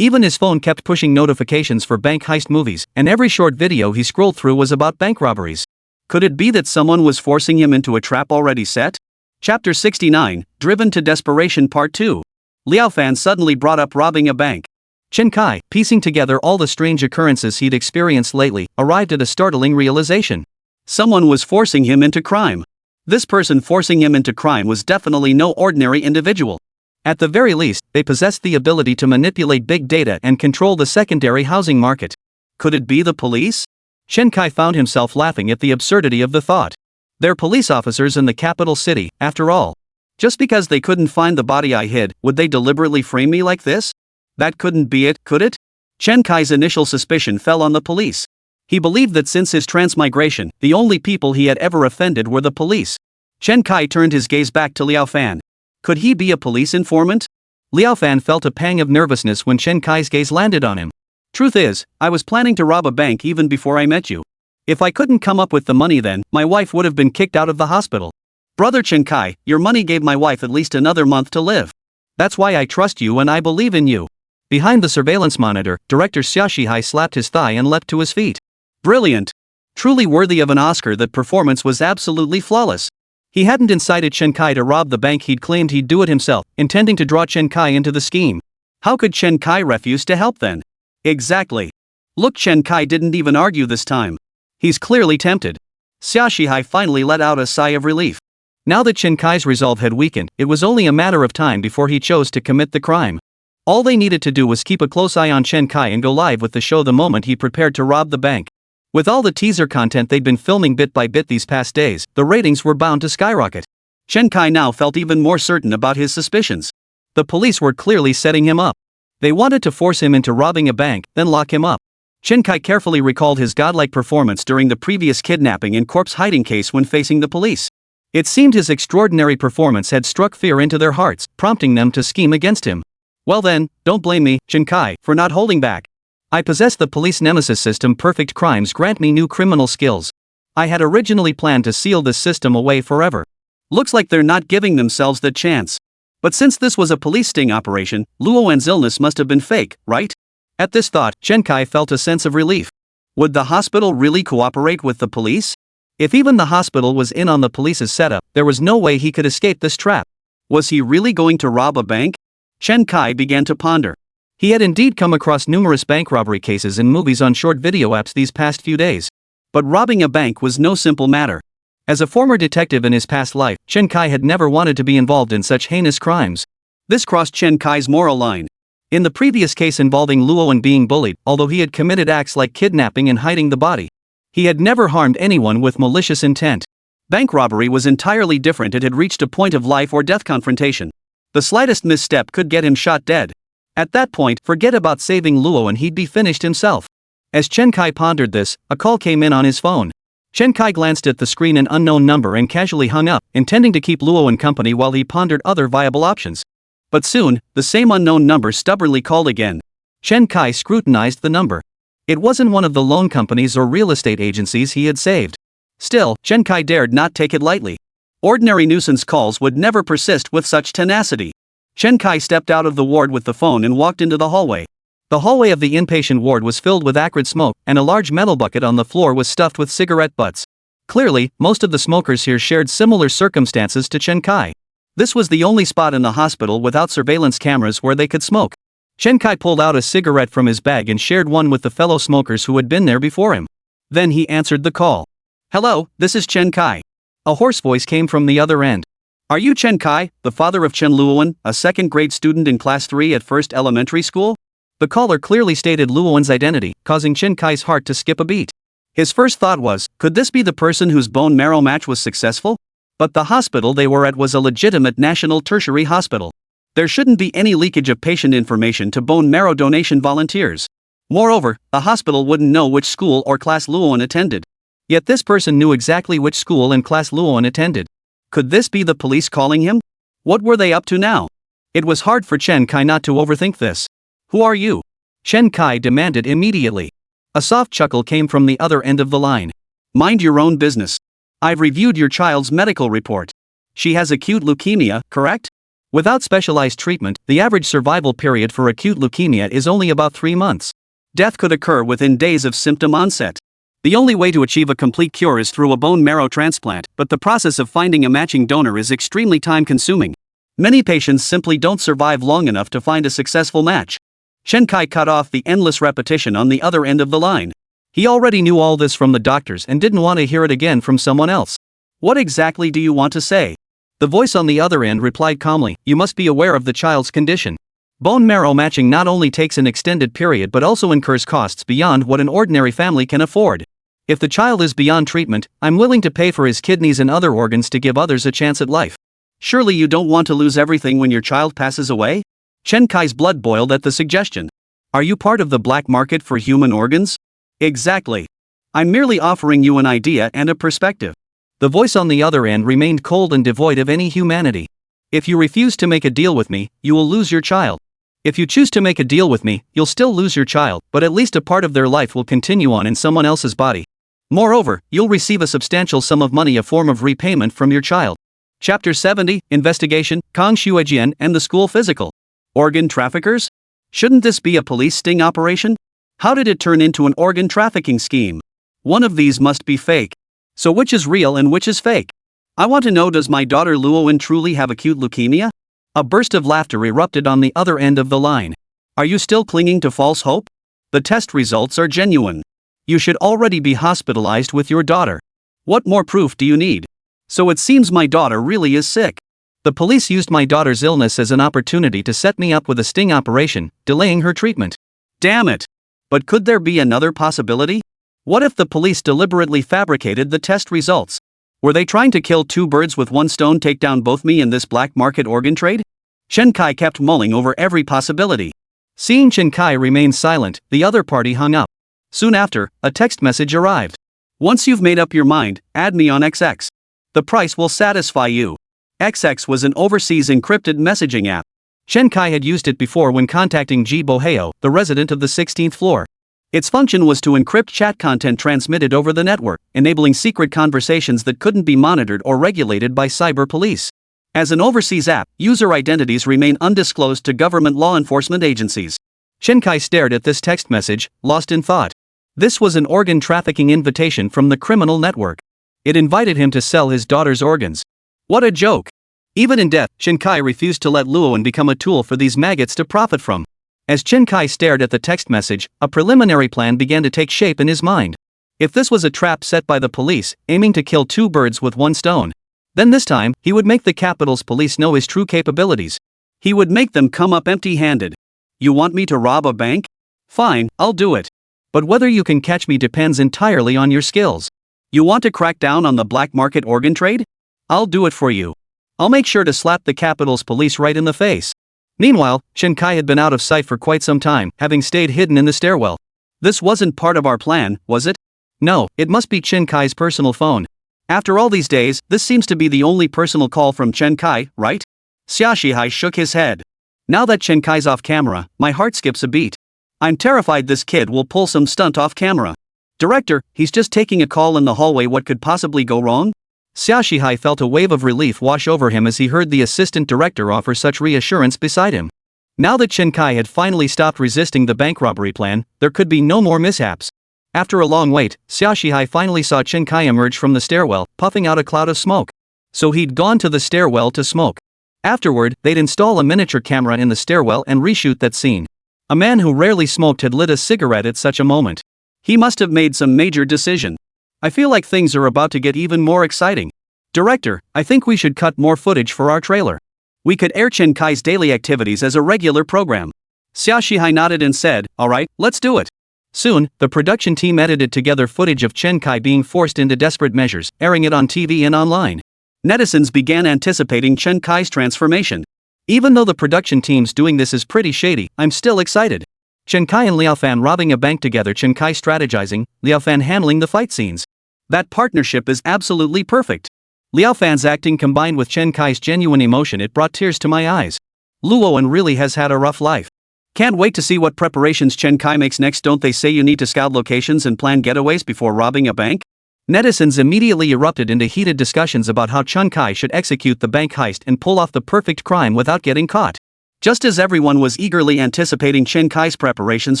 Even his phone kept pushing notifications for bank heist movies, and every short video he scrolled through was about bank robberies. Could it be that someone was forcing him into a trap already set? Chapter 69, Driven to Desperation Part 2. Liao Fan suddenly brought up robbing a bank. Chen Kai, piecing together all the strange occurrences he'd experienced lately, arrived at a startling realization. Someone was forcing him into crime. This person forcing him into crime was definitely no ordinary individual. At the very least, they possessed the ability to manipulate big data and control the secondary housing market. Could it be the police? Chen Kai found himself laughing at the absurdity of the thought. They're police officers in the capital city, after all. Just because they couldn't find the body I hid, would they deliberately frame me like this? That couldn't be it, could it? Chen Kai's initial suspicion fell on the police. He believed that since his transmigration, the only people he had ever offended were the police. Chen Kai turned his gaze back to Liao Fan. Could he be a police informant? Liao Fan felt a pang of nervousness when Chen Kai's gaze landed on him. Truth is, I was planning to rob a bank even before I met you. If I couldn't come up with the money then, my wife would have been kicked out of the hospital. Brother Chen Kai, your money gave my wife at least another month to live. That's why I trust you and I believe in you. Behind the surveillance monitor, Director Xiaoshihai slapped his thigh and leapt to his feet. Brilliant. Truly worthy of an Oscar. That performance was absolutely flawless. He hadn't incited Chen Kai to rob the bank, he'd claimed he'd do it himself, intending to draw Chen Kai into the scheme. How could Chen Kai refuse to help then? Exactly. Look, Chen Kai didn't even argue this time. He's clearly tempted. Xiaoshihai finally let out a sigh of relief. Now that Chen Kai's resolve had weakened, it was only a matter of time before he chose to commit the crime. All they needed to do was keep a close eye on Chen Kai and go live with the show the moment he prepared to rob the bank. With all the teaser content they'd been filming bit by bit these past days, the ratings were bound to skyrocket. Chen Kai now felt even more certain about his suspicions. The police were clearly setting him up. They wanted to force him into robbing a bank, then lock him up. Chen Kai carefully recalled his godlike performance during the previous kidnapping and corpse hiding case when facing the police. It seemed his extraordinary performance had struck fear into their hearts, prompting them to scheme against him. Well then, don't blame me, Chen Kai, for not holding back. I possess the police Nemesis System. Perfect crimes grant me new criminal skills. I had originally planned to seal this system away forever. Looks like they're not giving themselves the chance. But since this was a police sting operation, Luowen's illness must have been fake, right? At this thought, Chen Kai felt a sense of relief. Would the hospital really cooperate with the police? If even the hospital was in on the police's setup, there was no way he could escape this trap. Was he really going to rob a bank? Chen Kai began to ponder. He had indeed come across numerous bank robbery cases in movies on short video apps these past few days. But robbing a bank was no simple matter. As a former detective in his past life, Chen Kai had never wanted to be involved in such heinous crimes. This crossed Chen Kai's moral line. In the previous case involving Luowen being bullied, although he had committed acts like kidnapping and hiding the body, he had never harmed anyone with malicious intent. Bank robbery was entirely different. It had reached a point of life or death confrontation. The slightest misstep could get him shot dead. At that point, forget about saving Luowen, he'd be finished himself. As Chen Kai pondered this, a call came in on his phone. Chen Kai glanced at the screen, an unknown number, and casually hung up, intending to keep Luowen company while he pondered other viable options. But soon, the same unknown number stubbornly called again. Chen Kai scrutinized the number. It wasn't one of the loan companies or real estate agencies he had saved. Still, Chen Kai dared not take it lightly. Ordinary nuisance calls would never persist with such tenacity. Chen Kai stepped out of the ward with the phone and walked into the hallway. The hallway of the inpatient ward was filled with acrid smoke, and a large metal bucket on the floor was stuffed with cigarette butts. Clearly, most of the smokers here shared similar circumstances to Chen Kai. This was the only spot in the hospital without surveillance cameras where they could smoke. Chen Kai pulled out a cigarette from his bag and shared one with the fellow smokers who had been there before him. Then he answered the call. "Hello, this is Chen Kai." A hoarse voice came from the other end. "Are you Chen Kai, the father of Chen Luowen, a second-grade student in Class 3 at First Elementary School?" The caller clearly stated Luowen's identity, causing Chen Kai's heart to skip a beat. His first thought was, could this be the person whose bone marrow match was successful? But the hospital they were at was a legitimate national tertiary hospital. There shouldn't be any leakage of patient information to bone marrow donation volunteers. Moreover, the hospital wouldn't know which school or class Luowen attended. Yet this person knew exactly which school and class Luowen attended. Could this be the police calling him? What were they up to now? It was hard for Chen Kai not to overthink this. "Who are you?" Chen Kai demanded immediately. A soft chuckle came from the other end of the line. "Mind your own business. I've reviewed your child's medical report. She has acute leukemia, correct? Without specialized treatment, the average survival period for acute leukemia is only about 3 months. Death could occur within days of symptom onset. The only way to achieve a complete cure is through a bone marrow transplant, but the process of finding a matching donor is extremely time-consuming. Many patients simply don't survive long enough to find a successful match." Chen Kai cut off the endless repetition on the other end of the line. He already knew all this from the doctors and didn't want to hear it again from someone else. "What exactly do you want to say?" The voice on the other end replied calmly, "You must be aware of the child's condition. Bone marrow matching not only takes an extended period but also incurs costs beyond what an ordinary family can afford. If the child is beyond treatment, I'm willing to pay for his kidneys and other organs to give others a chance at life." "Surely you don't want to lose everything when your child passes away?" Chen Kai's blood boiled at the suggestion. "Are you part of the black market for human organs?" "Exactly. I'm merely offering you an idea and a perspective." The voice on the other end remained cold and devoid of any humanity. "If you refuse to make a deal with me, you will lose your child. If you choose to make a deal with me, you'll still lose your child, but at least a part of their life will continue on in someone else's body. Moreover, you'll receive a substantial sum of money, a form of repayment from your child." Chapter 70, Investigation, Kang Shuejian and the School Physical. Organ traffickers? Shouldn't this be a police sting operation? How did it turn into an organ trafficking scheme? One of these must be fake. So which is real and which is fake? I want to know, does my daughter Luowen truly have acute leukemia? A burst of laughter erupted on the other end of the line. Are you still clinging to false hope? The test results are genuine. You should already be hospitalized with your daughter. What more proof do you need? So it seems my daughter really is sick. The police used my daughter's illness as an opportunity to set me up with a sting operation, delaying her treatment. Damn it! But could there be another possibility? What if the police deliberately fabricated the test results? Were they trying to kill two birds with one stone, take down both me and this black market organ trade? Chen Kai kept mulling over every possibility. Seeing Chen Kai remain silent, the other party hung up. Soon after, a text message arrived. Once you've made up your mind, add me on XX. The price will satisfy you. XX was an overseas encrypted messaging app. Chen Kai had used it before when contacting Ji Boheo, the resident of the 16th floor. Its function was to encrypt chat content transmitted over the network, enabling secret conversations that couldn't be monitored or regulated by cyber police. As an overseas app, user identities remain undisclosed to government law enforcement agencies. Chen Kai stared at this text message, lost in thought. This was an organ trafficking invitation from the criminal network. It invited him to sell his daughter's organs. What a joke! Even in death, Chen Kai refused to let Luowen become a tool for these maggots to profit from. As Chen Kai stared at the text message, a preliminary plan began to take shape in his mind. If this was a trap set by the police, aiming to kill two birds with one stone, then this time, he would make the capital's police know his true capabilities. He would make them come up empty-handed. You want me to rob a bank? Fine, I'll do it. But whether you can catch me depends entirely on your skills. You want to crack down on the black market organ trade? I'll do it for you. I'll make sure to slap the capital's police right in the face. Meanwhile, Chen Kai had been out of sight for quite some time, having stayed hidden in the stairwell. This wasn't part of our plan, was it? No, it must be Chen Kai's personal phone. After all these days, this seems to be the only personal call from Chen Kai, right? Xia Shihai shook his head. Now that Chen Kai's off camera, my heart skips a beat. I'm terrified this kid will pull some stunt off camera. Director, he's just taking a call in the hallway, what could possibly go wrong? Xia Shihai felt a wave of relief wash over him as he heard the assistant director offer such reassurance beside him. Now that Chen Kai had finally stopped resisting the bank robbery plan, there could be no more mishaps. After a long wait, Xia Shihai finally saw Chen Kai emerge from the stairwell, puffing out a cloud of smoke. So he'd gone to the stairwell to smoke. Afterward, they'd install a miniature camera in the stairwell and reshoot that scene. A man who rarely smoked had lit a cigarette at such a moment. He must have made some major decision. I feel like things are about to get even more exciting. Director, I think we should cut more footage for our trailer. We could air Chen Kai's daily activities as a regular program. Xia Shihai nodded and said, alright, let's do it. Soon, the production team edited together footage of Chen Kai being forced into desperate measures, airing it on TV and online. Netizens began anticipating Chen Kai's transformation. Even though the production team's doing this is pretty shady, I'm still excited. Chen Kai and Liao Fan robbing a bank together, Chen Kai strategizing, Liao Fan handling the fight scenes. That partnership is absolutely perfect. Liao Fan's acting combined with Chen Kai's genuine emotion, it brought tears to my eyes. Luowen really has had a rough life. Can't wait to see what preparations Chen Kai makes next. Don't they say you need to scout locations and plan getaways before robbing a bank? Netizens immediately erupted into heated discussions about how Chen Kai should execute the bank heist and pull off the perfect crime without getting caught. Just as everyone was eagerly anticipating Chen Kai's preparations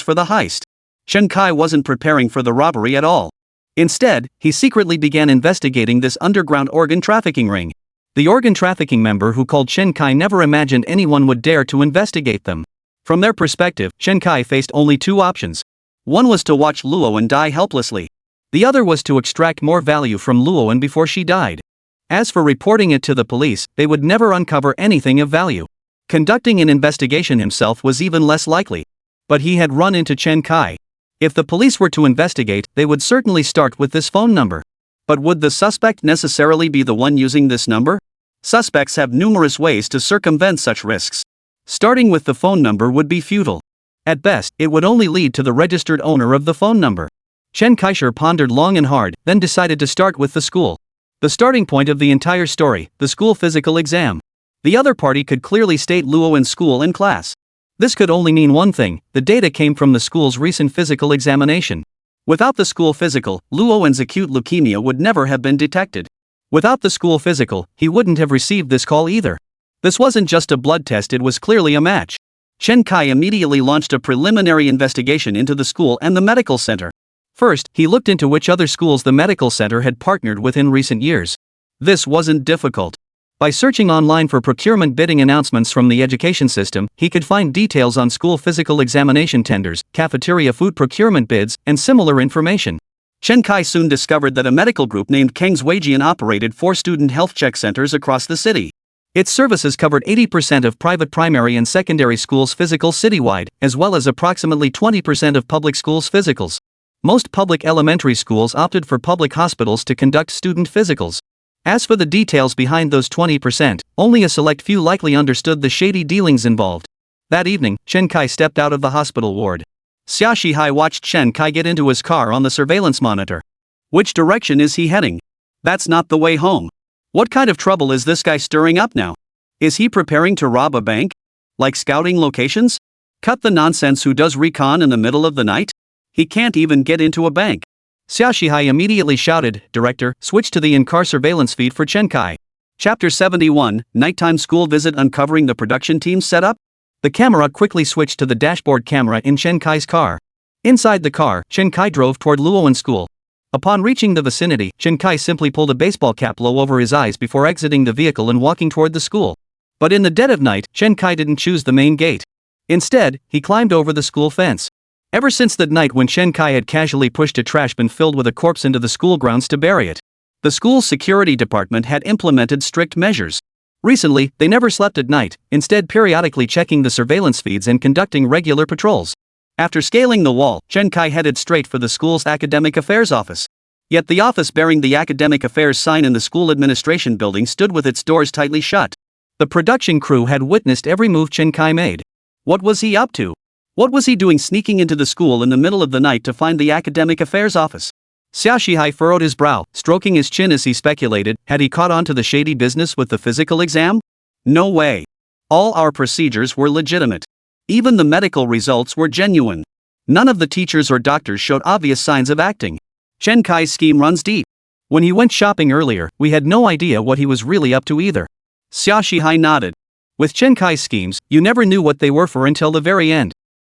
for the heist, Chen Kai wasn't preparing for the robbery at all. Instead, he secretly began investigating this underground organ trafficking ring. The organ trafficking member who called Chen Kai never imagined anyone would dare to investigate them. From their perspective, Chen Kai faced only two options. One was to watch Luowen die helplessly. The other was to extract more value from Luowen before she died. As for reporting it to the police, they would never uncover anything of value. Conducting an investigation himself was even less likely. But he had run into Chen Kai. If the police were to investigate, they would certainly start with this phone number. But would the suspect necessarily be the one using this number? Suspects have numerous ways to circumvent such risks. Starting with the phone number would be futile. At best, it would only lead to the registered owner of the phone number. Chen Kaisher pondered long and hard, then decided to start with the school. The starting point of the entire story, the school physical exam. The other party could clearly state Luowen's school and class. This could only mean one thing: the data came from the school's recent physical examination. Without the school physical, Luowen's acute leukemia would never have been detected. Without the school physical, he wouldn't have received this call either. This wasn't just a blood test, it was clearly a match. Chen Kai immediately launched a preliminary investigation into the school and the medical center. First, he looked into which other schools the medical center had partnered with in recent years. This wasn't difficult. By searching online for procurement bidding announcements from the education system, he could find details on school physical examination tenders, cafeteria food procurement bids, and similar information. Chen Kai soon discovered that a medical group named Kang's Weijian operated 4 student health check centers across the city. Its services covered 80% of private primary and secondary schools' physicals citywide, as well as approximately 20% of public schools' physicals. Most public elementary schools opted for public hospitals to conduct student physicals. As for the details behind those 20%, only a select few likely understood the shady dealings involved. That evening, Chen Kai stepped out of the hospital ward. Xia Shihai watched Chen Kai get into his car on the surveillance monitor. Which direction is he heading? That's not the way home. What kind of trouble is this guy stirring up now? Is he preparing to rob a bank? Like scouting locations? Cut the nonsense, who does recon in the middle of the night? He can't even get into a bank. Xia Shihai immediately shouted, "Director, switch to the in-car surveillance feed for Chen Kai." Chapter 71, Nighttime School Visit, uncovering the production team's setup? The camera quickly switched to the dashboard camera in Chen Kai's car. Inside the car, Chen Kai drove toward Luoan School. Upon reaching the vicinity, Chen Kai simply pulled a baseball cap low over his eyes before exiting the vehicle and walking toward the school. But in the dead of night, Chen Kai didn't choose the main gate. Instead, he climbed over the school fence. Ever since that night when Chen Kai had casually pushed a trash bin filled with a corpse into the school grounds to bury it, the school's security department had implemented strict measures. Recently, they never slept at night, instead periodically checking the surveillance feeds and conducting regular patrols. After scaling the wall, Chen Kai headed straight for the school's academic affairs office. Yet the office bearing the academic affairs sign in the school administration building stood with its doors tightly shut. The production crew had witnessed every move Chen Kai made. What was he up to? What was he doing sneaking into the school in the middle of the night to find the academic affairs office? Xia Shihai furrowed his brow, stroking his chin as he speculated, had he caught on to the shady business with the physical exam? No way. All our procedures were legitimate. Even the medical results were genuine. None of the teachers or doctors showed obvious signs of acting. Chen Kai's scheme runs deep. When he went shopping earlier, we had no idea what he was really up to either. Xia Shihai nodded. With Chen Kai's schemes, you never knew what they were for until the very end.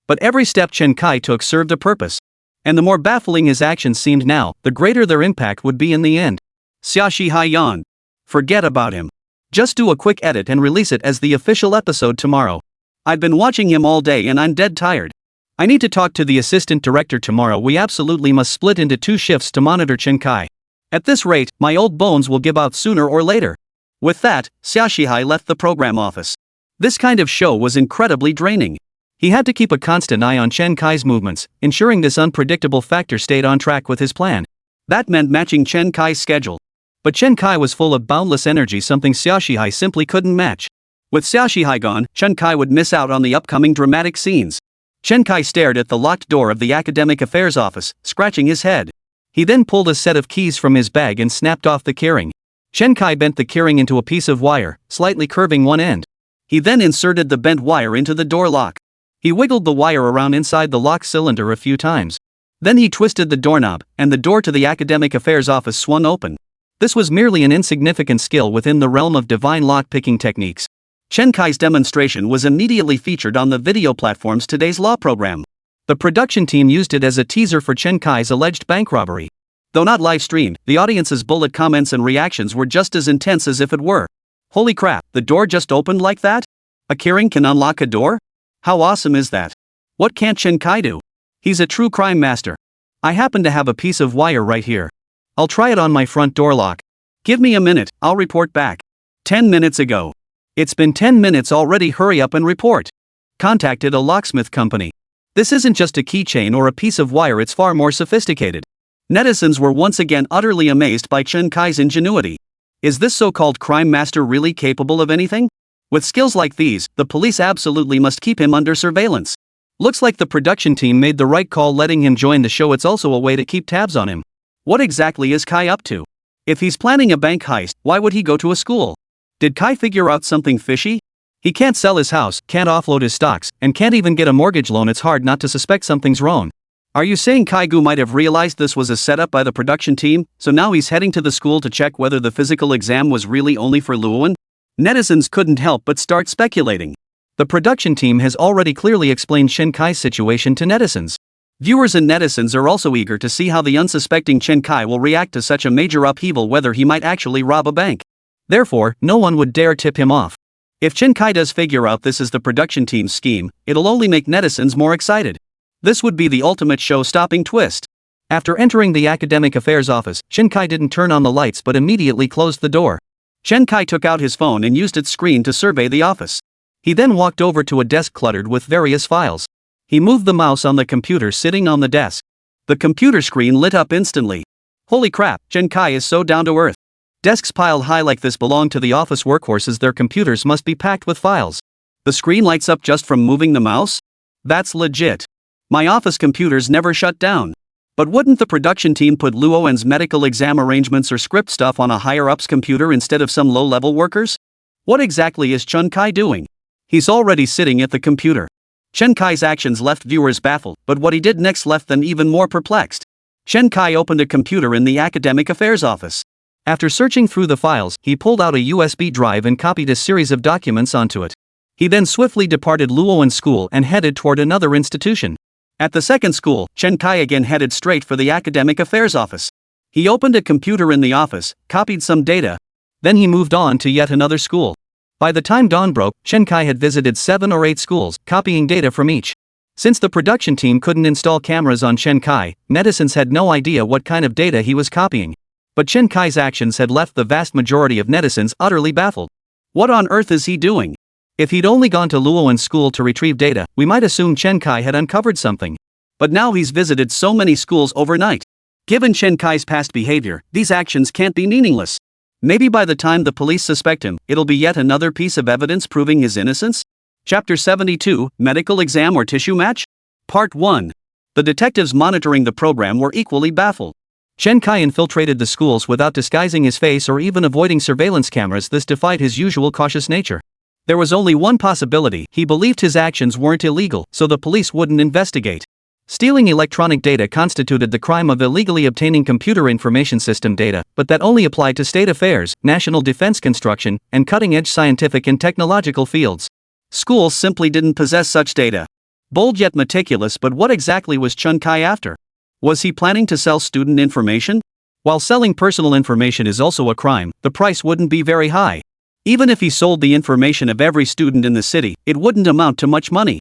But every step Chen Kai took served a purpose. And the more baffling his actions seemed now, the greater their impact would be in the end. Xia Shihai yawned. Forget about him. Just do a quick edit and release it as the official episode tomorrow. I've been watching him all day and I'm dead tired. I need to talk to the assistant director tomorrow. We absolutely must split into 2 shifts to monitor Chen Kai. At this rate, my old bones will give out sooner or later. With that, Xia Shihai left the program office. This kind of show was incredibly draining. He had to keep a constant eye on Chen Kai's movements, ensuring this unpredictable factor stayed on track with his plan. That meant matching Chen Kai's schedule. But Chen Kai was full of boundless energy, something Xia Shihai simply couldn't match. With Xia Shihai gone, Chen Kai would miss out on the upcoming dramatic scenes. Chen Kai stared at the locked door of the academic affairs office, scratching his head. He then pulled a set of keys from his bag and snapped off the keyring. Chen Kai bent the keyring into a piece of wire, slightly curving one end. He then inserted the bent wire into the door lock. He wiggled the wire around inside the lock cylinder a few times. Then he twisted the doorknob, and the door to the academic affairs office swung open. This was merely an insignificant skill within the realm of divine lock-picking techniques. Chen Kai's demonstration was immediately featured on the video platform's Today's Law program. The production team used it as a teaser for Chen Kai's alleged bank robbery. Though not live-streamed, the audience's bullet comments and reactions were just as intense as if it were. Holy crap, the door just opened like that? A keyring can unlock a door? How awesome is that? What can't Chen Kai do? He's a true crime master. I happen to have a piece of wire right here. I'll try it on my front door lock. Give me a minute, I'll report back. 10 minutes ago. It's been 10 minutes already, hurry up and report. Contacted a locksmith company. This isn't just a keychain or a piece of wire, it's far more sophisticated. Netizens were once again utterly amazed by Chen Kai's ingenuity. Is this so-called crime master really capable of anything? With skills like these, the police absolutely must keep him under surveillance. Looks like the production team made the right call letting him join the show. It's also a way to keep tabs on him. What exactly is Kai up to? If he's planning a bank heist, why would he go to a school? Did Kai figure out something fishy? He can't sell his house, can't offload his stocks, and can't even get a mortgage loan. It's hard not to suspect something's wrong. Are you saying Kai-gu might have realized this was a setup by the production team, so now he's heading to the school to check whether the physical exam was really only for Luoan? Netizens couldn't help but start speculating. The production team has already clearly explained Chen Kai's situation to netizens. Viewers and netizens are also eager to see how the unsuspecting Chen Kai will react to such a major upheaval, whether he might actually rob a bank. Therefore, no one would dare tip him off. If Chen Kai does figure out this is the production team's scheme, it'll only make netizens more excited. This would be the ultimate show-stopping twist. After entering the academic affairs office, Chen Kai didn't turn on the lights but immediately closed the door. Chen Kai took out his phone and used its screen to survey the office. He then walked over to a desk cluttered with various files. He moved the mouse on the computer sitting on the desk. The computer screen lit up instantly. Holy crap, Chen Kai is so down to earth. Desks piled high like this belong to the office workhorses. Their computers must be packed with files. The screen lights up just from moving the mouse? That's legit. My office computers never shut down. But wouldn't the production team put Luowen's medical exam arrangements or script stuff on a higher-up's computer instead of some low-level workers? What exactly is Chen Kai doing? He's already sitting at the computer. Chen Kai's actions left viewers baffled, but what he did next left them even more perplexed. Chen Kai opened a computer in the academic affairs office. After searching through the files, he pulled out a USB drive and copied a series of documents onto it. He then swiftly departed Luowen's school and headed toward another institution. At the second school, Chen Kai again headed straight for the academic affairs office. He opened a computer in the office, copied some data. Then he moved on to yet another school. By the time dawn broke, Chen Kai had visited 7 or 8 schools, copying data from each. Since the production team couldn't install cameras on Chen Kai, netizens had no idea what kind of data he was copying. But Chen Kai's actions had left the vast majority of netizens utterly baffled. What on earth is he doing? If he'd only gone to Luowen's school to retrieve data, we might assume Chen Kai had uncovered something. But now he's visited so many schools overnight. Given Chen Kai's past behavior, these actions can't be meaningless. Maybe by the time the police suspect him, it'll be yet another piece of evidence proving his innocence? Chapter 72, Medical Exam or Tissue Match? Part 1. The detectives monitoring the program were equally baffled. Chen Kai infiltrated the schools without disguising his face or even avoiding surveillance cameras. This defied his usual cautious nature. There was only one possibility: he believed his actions weren't illegal, so the police wouldn't investigate. Stealing electronic data constituted the crime of illegally obtaining computer information system data, but that only applied to state affairs, national defense construction, and cutting-edge scientific and technological fields. Schools simply didn't possess such data. Bold yet meticulous, but what exactly was Chen Kai after? Was he planning to sell student information? While selling personal information is also a crime, the price wouldn't be very high. Even if he sold the information of every student in the city, it wouldn't amount to much money.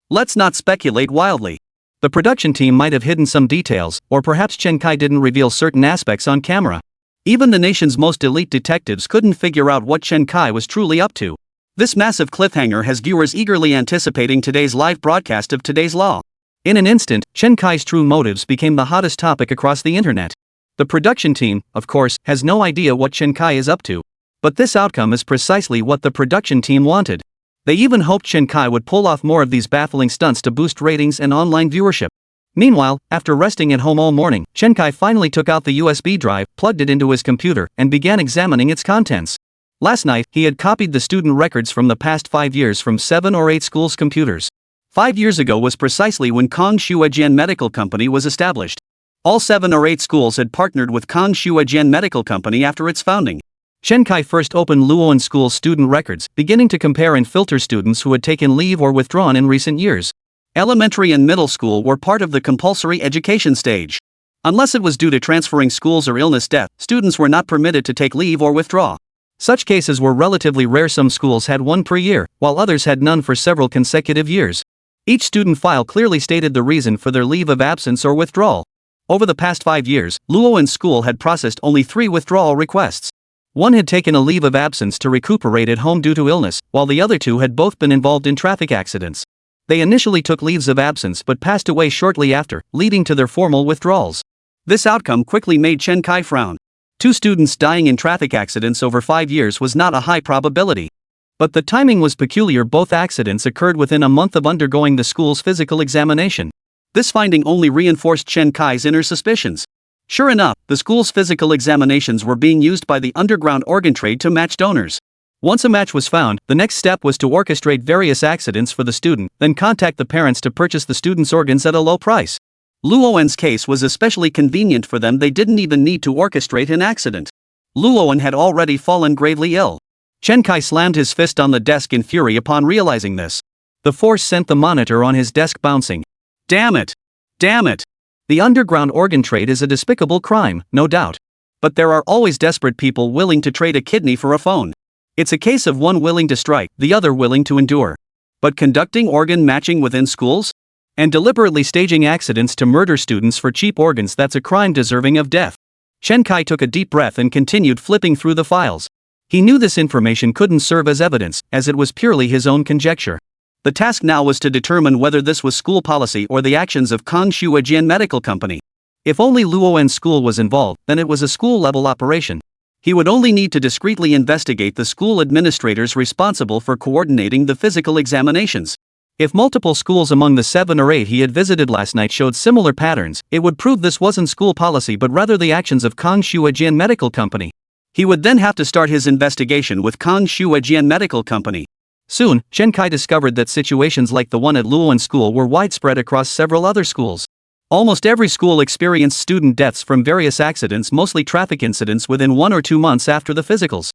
Let's not speculate wildly. The production team might have hidden some details, or perhaps Chen Kai didn't reveal certain aspects on camera. Even the nation's most elite detectives couldn't figure out what Chen Kai was truly up to. This massive cliffhanger has viewers eagerly anticipating today's live broadcast of Today's Law. In an instant, Chen Kai's true motives became the hottest topic across the internet. The production team, of course, has no idea what Chen Kai is up to. But this outcome is precisely what the production team wanted. They even hoped Chen Kai would pull off more of these baffling stunts to boost ratings and online viewership. Meanwhile, after resting at home all morning, Chen Kai finally took out the USB drive, plugged it into his computer, and began examining its contents. Last night, he had copied the student records from the past 5 years from 7 or 8 schools' computers. 5 years ago was precisely when Kong Shuejian Medical Company was established. All 7 or 8 schools had partnered with Kong Shuejian Medical Company after its founding. Chen Kai first opened Luowen School's student records, beginning to compare and filter students who had taken leave or withdrawn in recent years. Elementary and middle school were part of the compulsory education stage. Unless it was due to transferring schools or illness-death, students were not permitted to take leave or withdraw. Such cases were relatively rare. Some schools had one per year, while others had none for several consecutive years. Each student file clearly stated the reason for their leave of absence or withdrawal. Over the past 5 years, Luowen School had processed only 3 withdrawal requests. One had taken a leave of absence to recuperate at home due to illness, while the other 2 had both been involved in traffic accidents. They initially took leaves of absence but passed away shortly after, leading to their formal withdrawals. This outcome quickly made Chen Kai frown. 2 students dying in traffic accidents over 5 years was not a high probability. But the timing was peculiar. Both accidents occurred within a month of undergoing the school's physical examination. This finding only reinforced Chen Kai's inner suspicions. Sure enough, the school's physical examinations were being used by the underground organ trade to match donors. Once a match was found, the next step was to orchestrate various accidents for the student, then contact the parents to purchase the student's organs at a low price. Luowen's case was especially convenient for them. They didn't even need to orchestrate an accident. Luowen had already fallen gravely ill. Chen Kai slammed his fist on the desk in fury upon realizing this. The force sent the monitor on his desk bouncing. Damn it! Damn it! The underground organ trade is a despicable crime, no doubt. But there are always desperate people willing to trade a kidney for a phone. It's a case of one willing to strike, the other willing to endure. But conducting organ matching within schools? And deliberately staging accidents to murder students for cheap organs, that's a crime deserving of death. Chen Kai took a deep breath and continued flipping through the files. He knew this information couldn't serve as evidence, as it was purely his own conjecture. The task now was to determine whether this was school policy or the actions of Kongshuajian Medical Company. If only Luowen's school was involved, then it was a school-level operation. He would only need to discreetly investigate the school administrators responsible for coordinating the physical examinations. If multiple schools among the 7 or 8 he had visited last night showed similar patterns, it would prove this wasn't school policy but rather the actions of Kongshuajian Medical Company. He would then have to start his investigation with Kongshuajian Medical Company. Soon, Chen Kai discovered that situations like the one at Luowen School were widespread across several other schools. Almost every school experienced student deaths from various accidents, mostly traffic incidents, within 1 or 2 months after the physicals.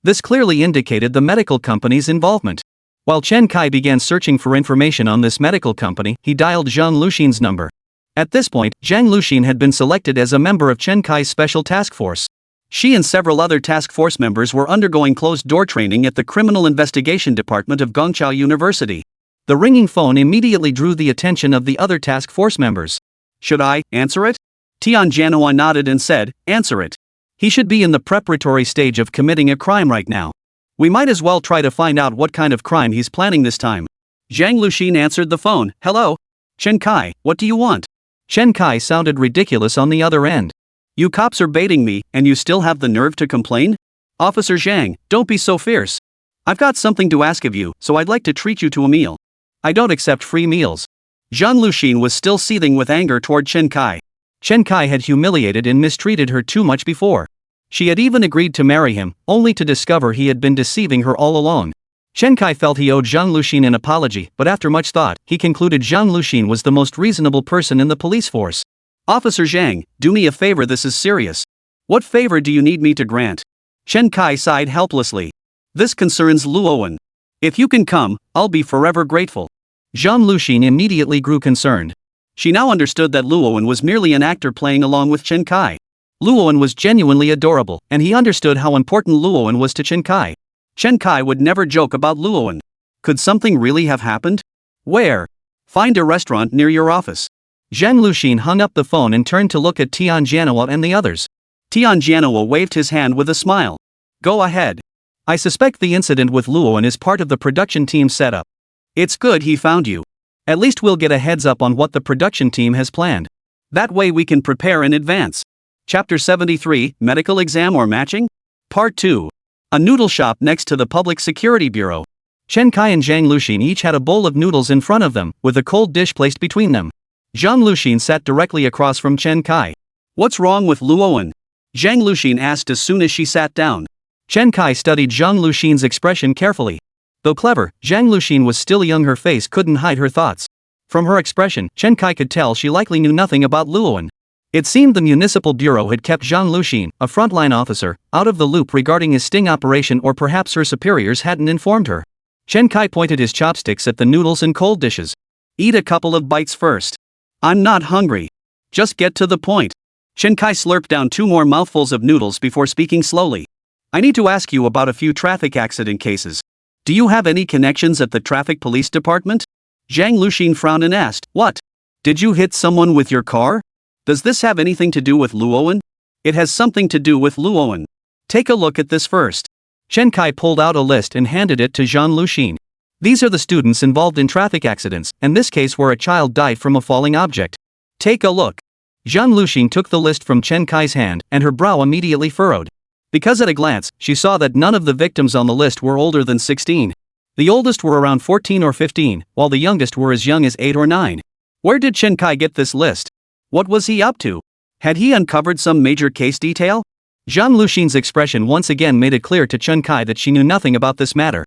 This clearly indicated the medical company's involvement. While Chen Kai began searching for information on this medical company, he dialed Zhang Luxin's number. At this point, Zhang Luxin had been selected as a member of Chen Kai's special task force. She and several other task force members were undergoing closed-door training at the Criminal Investigation Department of Gongchao University. The ringing phone immediately drew the attention of the other task force members. "Should I answer it?" Tian Jianhua nodded and said, "Answer it. He should be in the preparatory stage of committing a crime right now. We might as well try to find out what kind of crime he's planning this time." Zhang Luxin answered the phone. "Hello? Chen Kai, what do you want?" Chen Kai sounded ridiculous on the other end. "You cops are baiting me, and you still have the nerve to complain? Officer Zhang, don't be so fierce. I've got something to ask of you, so I'd like to treat you to a meal." "I don't accept free meals." Zhang Luxin was still seething with anger toward Chen Kai. Chen Kai had humiliated and mistreated her too much before. She had even agreed to marry him, only to discover he had been deceiving her all along. Chen Kai felt he owed Zhang Luxin an apology, but after much thought, he concluded Zhang Luxin was the most reasonable person in the police force. "Officer Zhang, do me a favor, this is serious." "What favor do you need me to grant?" Chen Kai sighed helplessly. "This concerns Luowen. If you can come, I'll be forever grateful." Zhang Luxin immediately grew concerned. She now understood that Luowen was merely an actor playing along with Chen Kai. Luowen was genuinely adorable, and he understood how important Luowen was to Chen Kai. Chen Kai would never joke about Luowen. Could something really have happened? Where? Find a restaurant near your office. Zhang Luxin hung up the phone and turned to look at Tian Jianhua and the others. Tian Jianhua waved his hand with a smile. "Go ahead. I suspect the incident with Luowen is part of the production team setup. It's good he found you. At least we'll get a heads up on what the production team has planned. That way we can prepare in advance." Chapter 73, Medical Exam or Matching? Part 2. A noodle shop next to the Public Security Bureau. Chen Kai and Zhang Luxin each had a bowl of noodles in front of them, with a cold dish placed between them. Zhang Luxin sat directly across from Chen Kai. "What's wrong with Luowen?" Zhang Luxin asked as soon as she sat down. Chen Kai studied Zhang Luxin's expression carefully. Though clever, Zhang Luxin was still young, her face couldn't hide her thoughts. From her expression, Chen Kai could tell she likely knew nothing about Luowen. It seemed the municipal bureau had kept Zhang Luxin, a frontline officer, out of the loop regarding his sting operation, or perhaps her superiors hadn't informed her. Chen Kai pointed his chopsticks at the noodles and cold dishes. "Eat a couple of bites first." "I'm not hungry. Just get to the point." Chen Kai slurped down 2 more mouthfuls of noodles before speaking slowly. "I need to ask you about a few traffic accident cases. Do you have any connections at the traffic police department?" Zhang Luxin frowned and asked, "What? Did you hit someone with your car? Does this have anything to do with Luowen?" "It has something to do with Luowen. Take a look at this first." Chen Kai pulled out a list and handed it to Zhang Luxin. "These are the students involved in traffic accidents, and this case where a child died from a falling object. Take a look." Zhang Luxin took the list from Chen Kai's hand, and her brow immediately furrowed. Because at a glance, she saw that none of the victims on the list were older than 16. The oldest were around 14 or 15, while the youngest were as young as 8 or 9. Where did Chen Kai get this list? What was he up to? Had he uncovered some major case detail? Zhang Luxin's expression once again made it clear to Chen Kai that she knew nothing about this matter.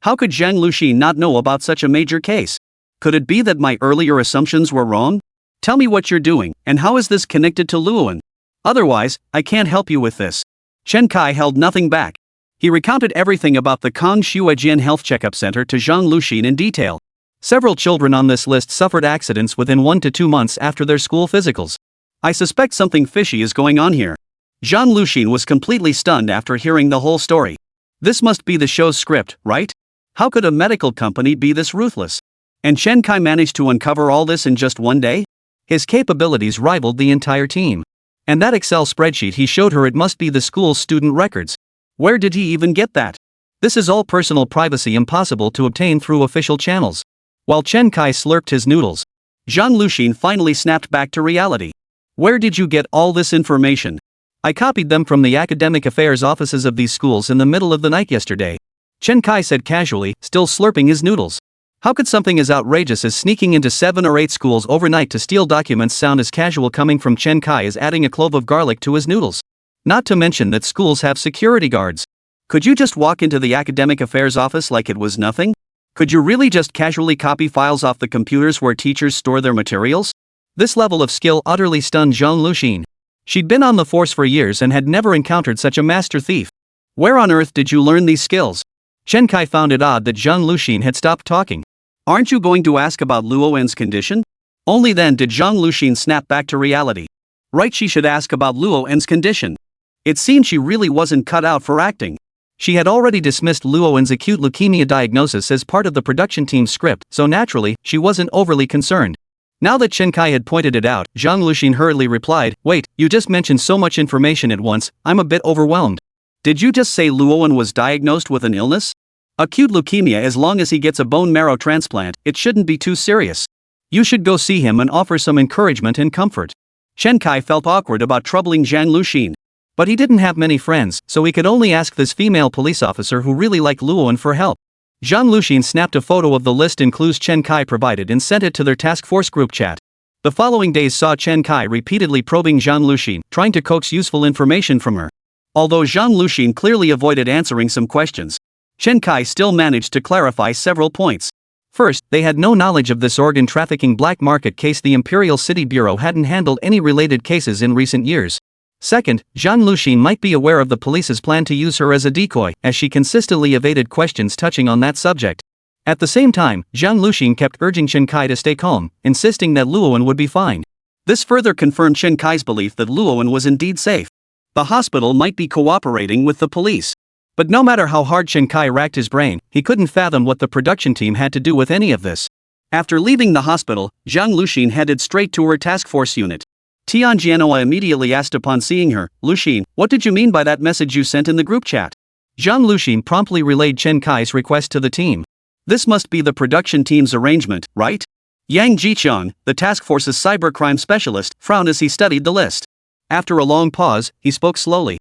How could Zhang Luxin not know about such a major case? Could it be that my earlier assumptions were wrong? Tell me what you're doing, and how is this connected to Luowen? Otherwise, I can't help you with this. Chen Kai held nothing back. He recounted everything about the Kongshuajian Health Checkup Center to Zhang Luxin in detail. Several children on this list suffered accidents within 1 to 2 months after their school physicals. I suspect something fishy is going on here. Zhang Luxin was completely stunned after hearing the whole story. This must be the show's script, right? How could a medical company be this ruthless? And Chen Kai managed to uncover all this in just one day? His capabilities rivaled the entire team. And that Excel spreadsheet he showed her, it must be the school's student records. Where did he even get that? This is all personal privacy impossible to obtain through official channels. While Chen Kai slurped his noodles, Zhang Luxin finally snapped back to reality. Where did you get all this information? I copied them from the academic affairs offices of these schools in the middle of the night yesterday. Chen Kai said casually, still slurping his noodles. How could something as outrageous as sneaking into 7 or 8 schools overnight to steal documents sound as casual coming from Chen Kai as adding a clove of garlic to his noodles? Not to mention that schools have security guards. Could you just walk into the academic affairs office like it was nothing? Could you really just casually copy files off the computers where teachers store their materials? This level of skill utterly stunned Zhang Luxin. She'd been on the force for years and had never encountered such a master thief. Where on earth did you learn these skills? Chen Kai found it odd that Zhang Luxin had stopped talking. Aren't you going to ask about Luowen's condition? Only then did Zhang Luxin snap back to reality. Right, she should ask about Luowen's condition. It seemed she really wasn't cut out for acting. She had already dismissed Luowen's acute leukemia diagnosis as part of the production team's script, so naturally, she wasn't overly concerned. Now that Chen Kai had pointed it out, Zhang Luxin hurriedly replied, wait, you just mentioned so much information at once, I'm a bit overwhelmed. Did you just say Luowen was diagnosed with an illness? Acute leukemia, as long as he gets a bone marrow transplant, it shouldn't be too serious. You should go see him and offer some encouragement and comfort. Chen Kai felt awkward about troubling Zhang Luxin. But he didn't have many friends, so he could only ask this female police officer who really liked Luowen for help. Zhang Luxin snapped a photo of the list and clues Chen Kai provided and sent it to their task force group chat. The following days saw Chen Kai repeatedly probing Zhang Luxin, trying to coax useful information from her. Although Zhang Luxin clearly avoided answering some questions, Chen Kai still managed to clarify several points. First, they had no knowledge of this organ trafficking black market case. The Imperial City Bureau hadn't handled any related cases in recent years. Second, Zhang Luxin might be aware of the police's plan to use her as a decoy, as she consistently evaded questions touching on that subject. At the same time, Zhang Luxin kept urging Chen Kai to stay calm, insisting that Luowen would be fine. This further confirmed Chen Kai's belief that Luowen was indeed safe. The hospital might be cooperating with the police. But no matter how hard Chen Kai racked his brain, he couldn't fathom what the production team had to do with any of this. After leaving the hospital, Zhang Luxin headed straight to her task force unit. Tian Jianhua immediately asked upon seeing her, Luxin, what did you mean by that message you sent in the group chat? Zhang Luxin promptly relayed Chen Kai's request to the team. This must be the production team's arrangement, right? Yang Jiqiang, the task force's cybercrime specialist, frowned as he studied the list. After a long pause, he spoke slowly.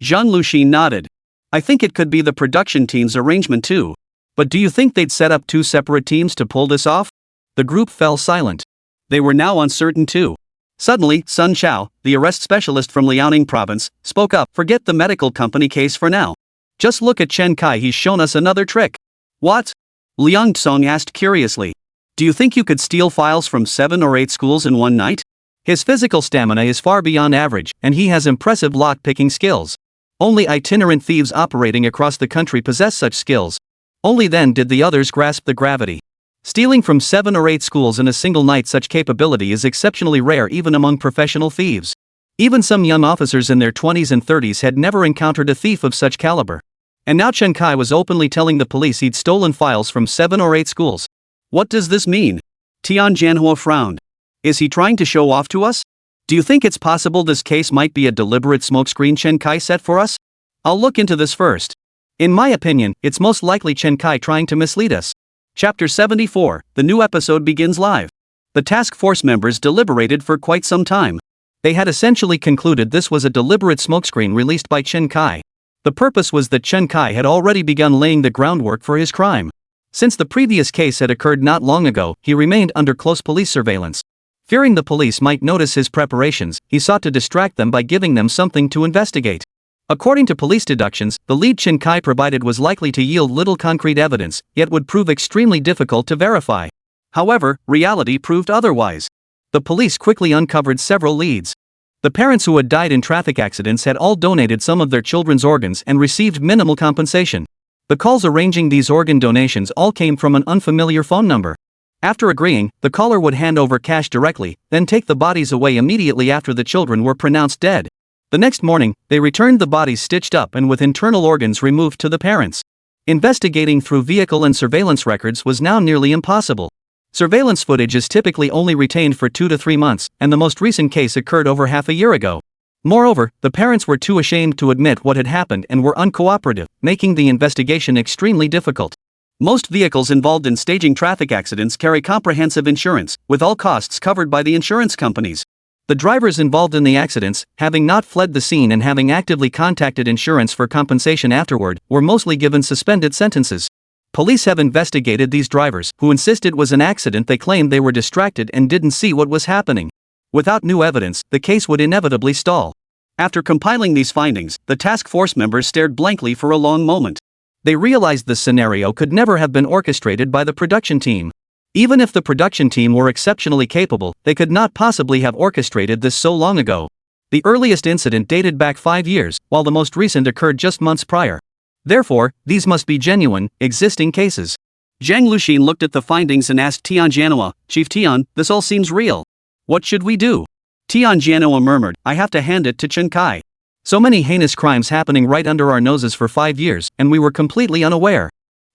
Zhang Luxin nodded. I think it could be the production team's arrangement too. But do you think they'd set up 2 separate teams to pull this off? The group fell silent. They were now uncertain too. Suddenly, Sun Chao, the arrest specialist from Liaoning province, spoke up. Forget the medical company case for now. Just look at Chen Kai, he's shown us another trick. What? Liang Tsong asked curiously. Do you think you could steal files from 7 or 8 schools in one night? His physical stamina is far beyond average, and he has impressive lock-picking skills. Only itinerant thieves operating across the country possess such skills. Only then did the others grasp the gravity. Stealing from 7 or 8 schools in a single night, such capability is exceptionally rare even among professional thieves. Even some young officers in their 20s and 30s had never encountered a thief of such caliber. And now Chen Kai was openly telling the police he'd stolen files from 7 or 8 schools. What does this mean? Tian Jianhua frowned. Is he trying to show off to us? Do you think it's possible this case might be a deliberate smokescreen Chen Kai set for us? I'll look into this first. In my opinion, it's most likely Chen Kai trying to mislead us. Chapter 74, the new episode begins live. The task force members deliberated for quite some time. They had essentially concluded this was a deliberate smokescreen released by Chen Kai. The purpose was that Chen Kai had already begun laying the groundwork for his crime. Since the previous case had occurred not long ago, he remained under close police surveillance. Fearing the police might notice his preparations, he sought to distract them by giving them something to investigate. According to police deductions, the lead Chen Kai provided was likely to yield little concrete evidence, yet would prove extremely difficult to verify. However, reality proved otherwise. The police quickly uncovered several leads. The parents who had died in traffic accidents had all donated some of their children's organs and received minimal compensation. The calls arranging these organ donations all came from an unfamiliar phone number. After agreeing, the caller would hand over cash directly, then take the bodies away immediately after the children were pronounced dead. The next morning, they returned the bodies stitched up and with internal organs removed to the parents. Investigating through vehicle and surveillance records was now nearly impossible. Surveillance footage is typically only retained for 2 to 3 months, and the most recent case occurred over half a year ago. Moreover, the parents were too ashamed to admit what had happened and were uncooperative, making the investigation extremely difficult. Most vehicles involved in staging traffic accidents carry comprehensive insurance, with all costs covered by the insurance companies. The drivers involved in the accidents, having not fled the scene and having actively contacted insurance for compensation afterward, were mostly given suspended sentences. Police have investigated these drivers, who insist it was an accident. They claimed they were distracted and didn't see what was happening. Without new evidence, the case would inevitably stall. After compiling these findings, the task force members stared blankly for a long moment. They realized this scenario could never have been orchestrated by the production team. Even if the production team were exceptionally capable, they could not possibly have orchestrated this so long ago. The earliest incident dated back 5 years, while the most recent occurred just months prior. Therefore, these must be genuine, existing cases. Zhang Luxin looked at the findings and asked Tian Jianhua, "Chief Tian, this all seems real. What should we do?" Tian Jianhua murmured, "I have to hand it to Chen Kai. So many heinous crimes happening right under our noses for 5 years, and we were completely unaware."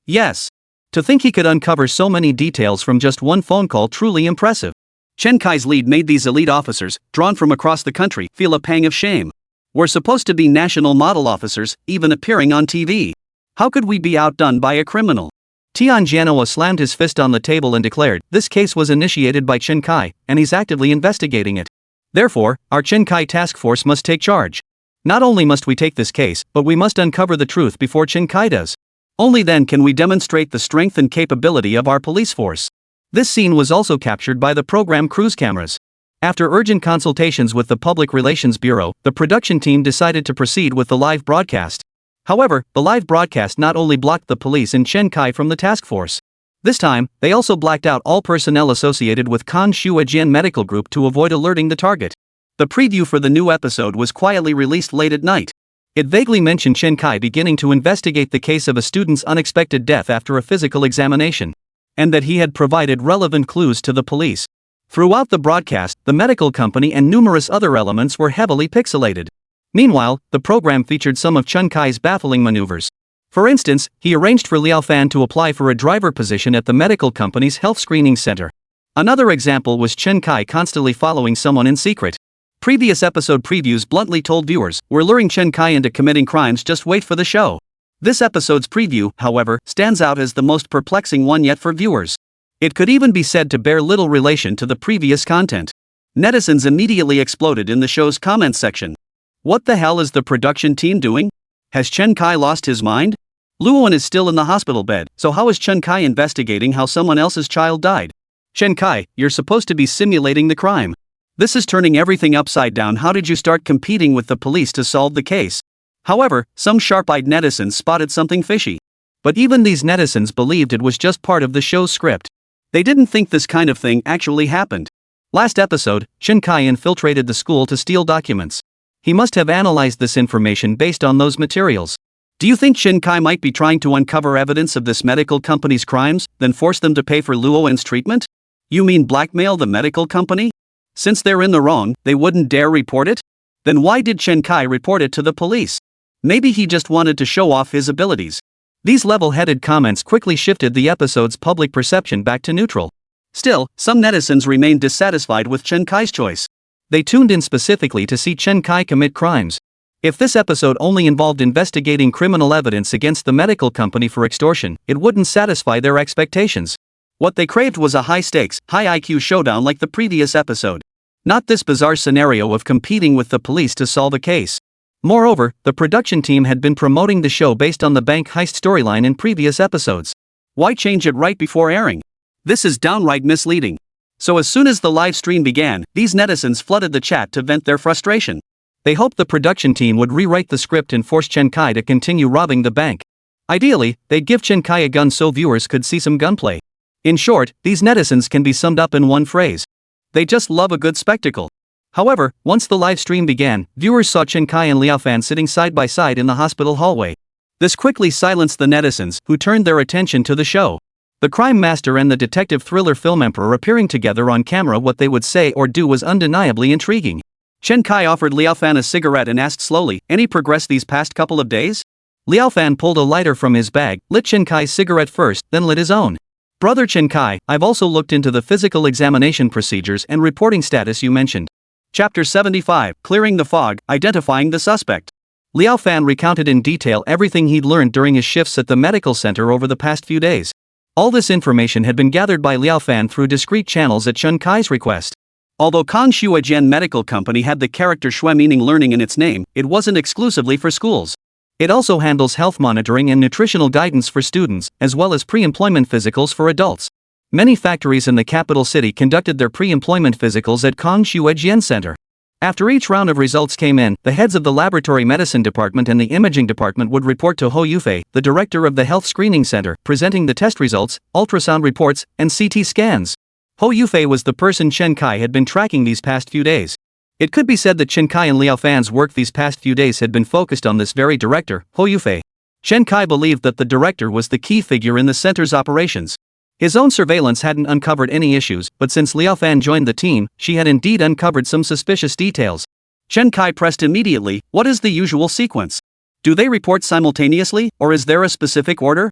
Yes. To think he could uncover so many details from just one phone call, truly impressive. Chen Kai's lead made these elite officers, drawn from across the country, feel a pang of shame. We're supposed to be national model officers, even appearing on TV. How could we be outdone by a criminal? Tian Jianhua slammed his fist on the table and declared, "This case was initiated by Chen Kai, and he's actively investigating it. Therefore, our Chen Kai task force must take charge. Not only must we take this case, but we must uncover the truth before Chen Kai does. Only then can we demonstrate the strength and capability of our police force." This scene was also captured by the program cruise cameras. After urgent consultations with the Public Relations Bureau, the production team decided to proceed with the live broadcast. However, the live broadcast not only blocked the police and Chen Kai from the task force. This time, they also blacked out all personnel associated with Kan Shuajian Medical Group to avoid alerting the target. The preview for the new episode was quietly released late at night. It vaguely mentioned Chen Kai beginning to investigate the case of a student's unexpected death after a physical examination, and that he had provided relevant clues to the police. Throughout the broadcast, the medical company and numerous other elements were heavily pixelated. Meanwhile, the program featured some of Chen Kai's baffling maneuvers. For instance, he arranged for Liao Fan to apply for a driver position at the medical company's health screening center. Another example was Chen Kai constantly following someone in secret. Previous episode previews bluntly told viewers, "We're luring Chen Kai into committing crimes, just wait for the show." This episode's preview, however, stands out as the most perplexing one yet for viewers. It could even be said to bear little relation to the previous content. Netizens immediately exploded in the show's comments section. What the hell is the production team doing? Has Chen Kai lost his mind? Luoan is still in the hospital bed, so how is Chen Kai investigating how someone else's child died? Chen Kai, you're supposed to be simulating the crime. This is turning everything upside down. How did you start competing with the police to solve the case? However, some sharp-eyed netizens spotted something fishy. But even these netizens believed it was just part of the show's script. They didn't think this kind of thing actually happened. Last episode, Chen Kai infiltrated the school to steal documents. He must have analyzed this information based on those materials. Do you think Chen Kai might be trying to uncover evidence of this medical company's crimes, then force them to pay for Luoan's treatment? You mean blackmail the medical company? Since they're in the wrong, they wouldn't dare report it? Then why did Chen Kai report it to the police? Maybe he just wanted to show off his abilities. These level-headed comments quickly shifted the episode's public perception back to neutral. Still, some netizens remained dissatisfied with Chen Kai's choice. They tuned in specifically to see Chen Kai commit crimes. If this episode only involved investigating criminal evidence against the medical company for extortion, it wouldn't satisfy their expectations. What they craved was a high-stakes, high-IQ showdown like the previous episode. Not this bizarre scenario of competing with the police to solve a case. Moreover, the production team had been promoting the show based on the bank heist storyline in previous episodes. Why change it right before airing? This is downright misleading. So as soon as the live stream began, these netizens flooded the chat to vent their frustration. They hoped the production team would rewrite the script and force Chen Kai to continue robbing the bank. Ideally, they'd give Chen Kai a gun so viewers could see some gunplay. In short, these netizens can be summed up in one phrase. They just love a good spectacle. However, once the live stream began, viewers saw Chen Kai and Liao Fan sitting side by side in the hospital hallway. This quickly silenced the netizens, who turned their attention to the show. The crime master and the detective thriller film emperor appearing together on camera, what they would say or do was undeniably intriguing. Chen Kai offered Liao Fan a cigarette and asked slowly, "Any progress these past couple of days?" Liao Fan pulled a lighter from his bag, lit Chen Kai's cigarette first, then lit his own. Brother Chen Kai, I've also looked into the physical examination procedures and reporting status you mentioned. Chapter 75, Clearing the Fog, Identifying the Suspect. Liao Fan recounted in detail everything he'd learned during his shifts at the medical center over the past few days. All this information had been gathered by Liao Fan through discreet channels at Chen Kai's request. Although Kongshuajian Medical Company had the character shui meaning learning in its name, it wasn't exclusively for schools. It also handles health monitoring and nutritional guidance for students, as well as pre-employment physicals for adults. Many factories in the capital city conducted their pre-employment physicals at Kongshuajian Center. After each round of results came in, the heads of the laboratory medicine department and the imaging department would report to Ho Yufei, the director of the health screening center, presenting the test results, ultrasound reports, and CT scans. Ho Yufei was the person Chen Kai had been tracking these past few days. It could be said that Chen Kai and Liao Fan's work these past few days had been focused on this very director, Ho Yufei. Chen Kai believed that the director was the key figure in the center's operations. His own surveillance hadn't uncovered any issues, but since Liao Fan joined the team, she had indeed uncovered some suspicious details. Chen Kai pressed immediately, "What is the usual sequence? Do they report simultaneously, or is there a specific order?"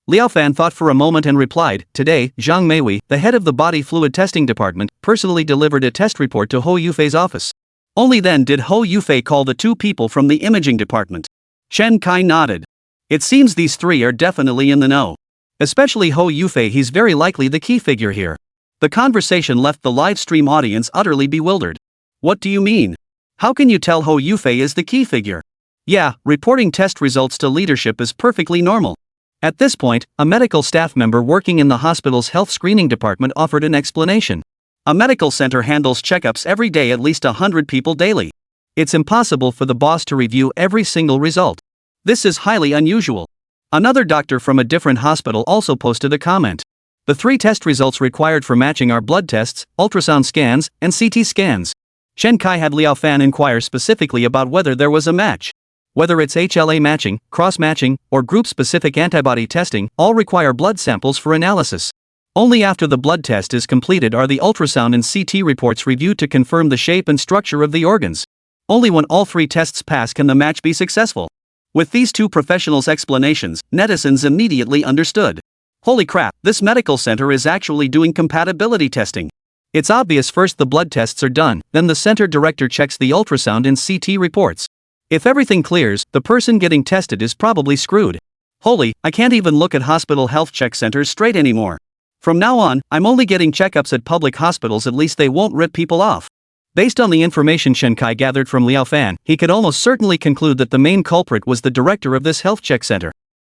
Liao Fan thought for a moment and replied, "Today, Zhang Meiwei, the head of the body fluid testing department, personally delivered a test report to Ho Yufei's office." Only then did Ho Yufei call the two people from the imaging department. Chen Kai nodded. It seems these three are definitely in the know. Especially Ho Yufei, he's very likely the key figure here. The conversation left the live stream audience utterly bewildered. What do you mean? How can you tell Ho Yufei is the key figure? Yeah, reporting test results to leadership is perfectly normal. At this point, a medical staff member working in the hospital's health screening department offered an explanation. A medical center handles checkups every day, at least 100 people daily. It's impossible for the boss to review every single result. This is highly unusual. Another doctor from a different hospital also posted a comment. The 3 test results required for matching are blood tests, ultrasound scans, and CT scans. Chen Kai had Liao Fan inquire specifically about whether there was a match. Whether it's HLA matching, cross-matching, or group-specific antibody testing, all require blood samples for analysis. Only after the blood test is completed are the ultrasound and CT reports reviewed to confirm the shape and structure of the organs. Only when all 3 tests pass can the match be successful. With these 2 professionals' explanations, netizens immediately understood. Holy crap, this medical center is actually doing compatibility testing. It's obvious first the blood tests are done, then the center director checks the ultrasound and CT reports. If everything clears, the person getting tested is probably screwed. Holy, I can't even look at hospital health check centers straight anymore. From now on, I'm only getting checkups at public hospitals, at least they won't rip people off. Based on the information Chen Kai gathered from Liao Fan, he could almost certainly conclude that the main culprit was the director of this health check center.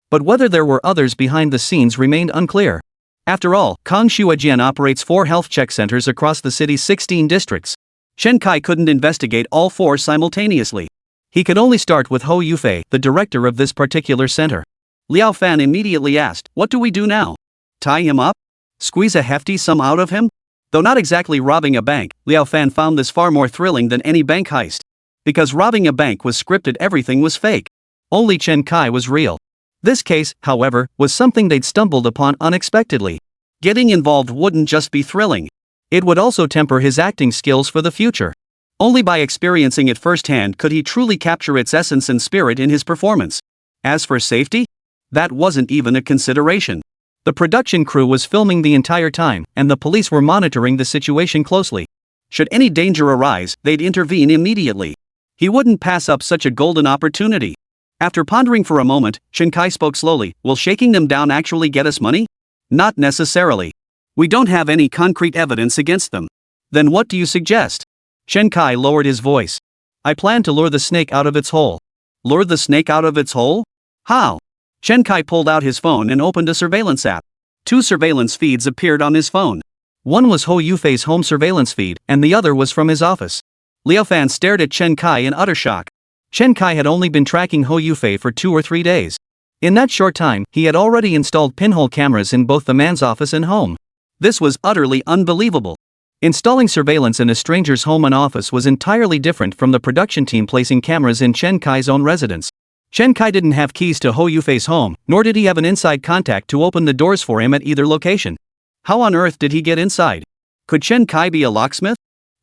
But whether there were others behind the scenes remained unclear. After all, Kongshuajian operates 4 health check centers across the city's 16 districts. Chen Kai couldn't investigate all 4 simultaneously. He could only start with Ho Yufei, the director of this particular center. Liao Fan immediately asked, "What do we do now? Tie him up? Squeeze a hefty sum out of him?" Though not exactly robbing a bank, Liao Fan found this far more thrilling than any bank heist. Because robbing a bank was scripted, everything was fake. Only Chen Kai was real. This case, however, was something they'd stumbled upon unexpectedly. Getting involved wouldn't just be thrilling. It would also temper his acting skills for the future. Only by experiencing it firsthand could he truly capture its essence and spirit in his performance. As for safety? That wasn't even a consideration. The production crew was filming the entire time, and the police were monitoring the situation closely. Should any danger arise, they'd intervene immediately. He wouldn't pass up such a golden opportunity. After pondering for a moment, Chen Kai spoke slowly. "Will shaking them down actually get us money?" "Not necessarily. We don't have any concrete evidence against them." "Then what do you suggest?" Chen Kai lowered his voice. "I plan to lure the snake out of its hole." "Lure the snake out of its hole? How?" Chen Kai pulled out his phone and opened a surveillance app. 2 surveillance feeds appeared on his phone. One was Ho Yufei's home surveillance feed, and the other was from his office. Liao Fan stared at Chen Kai in utter shock. Chen Kai had only been tracking Ho Yufei for 2 or 3 days. In that short time, he had already installed pinhole cameras in both the man's office and home. This was utterly unbelievable. Installing surveillance in a stranger's home and office was entirely different from the production team placing cameras in Chen Kai's own residence. Chen Kai didn't have keys to Ho Yufei's home, nor did he have an inside contact to open the doors for him at either location. How on earth did he get inside? Could Chen Kai be a locksmith?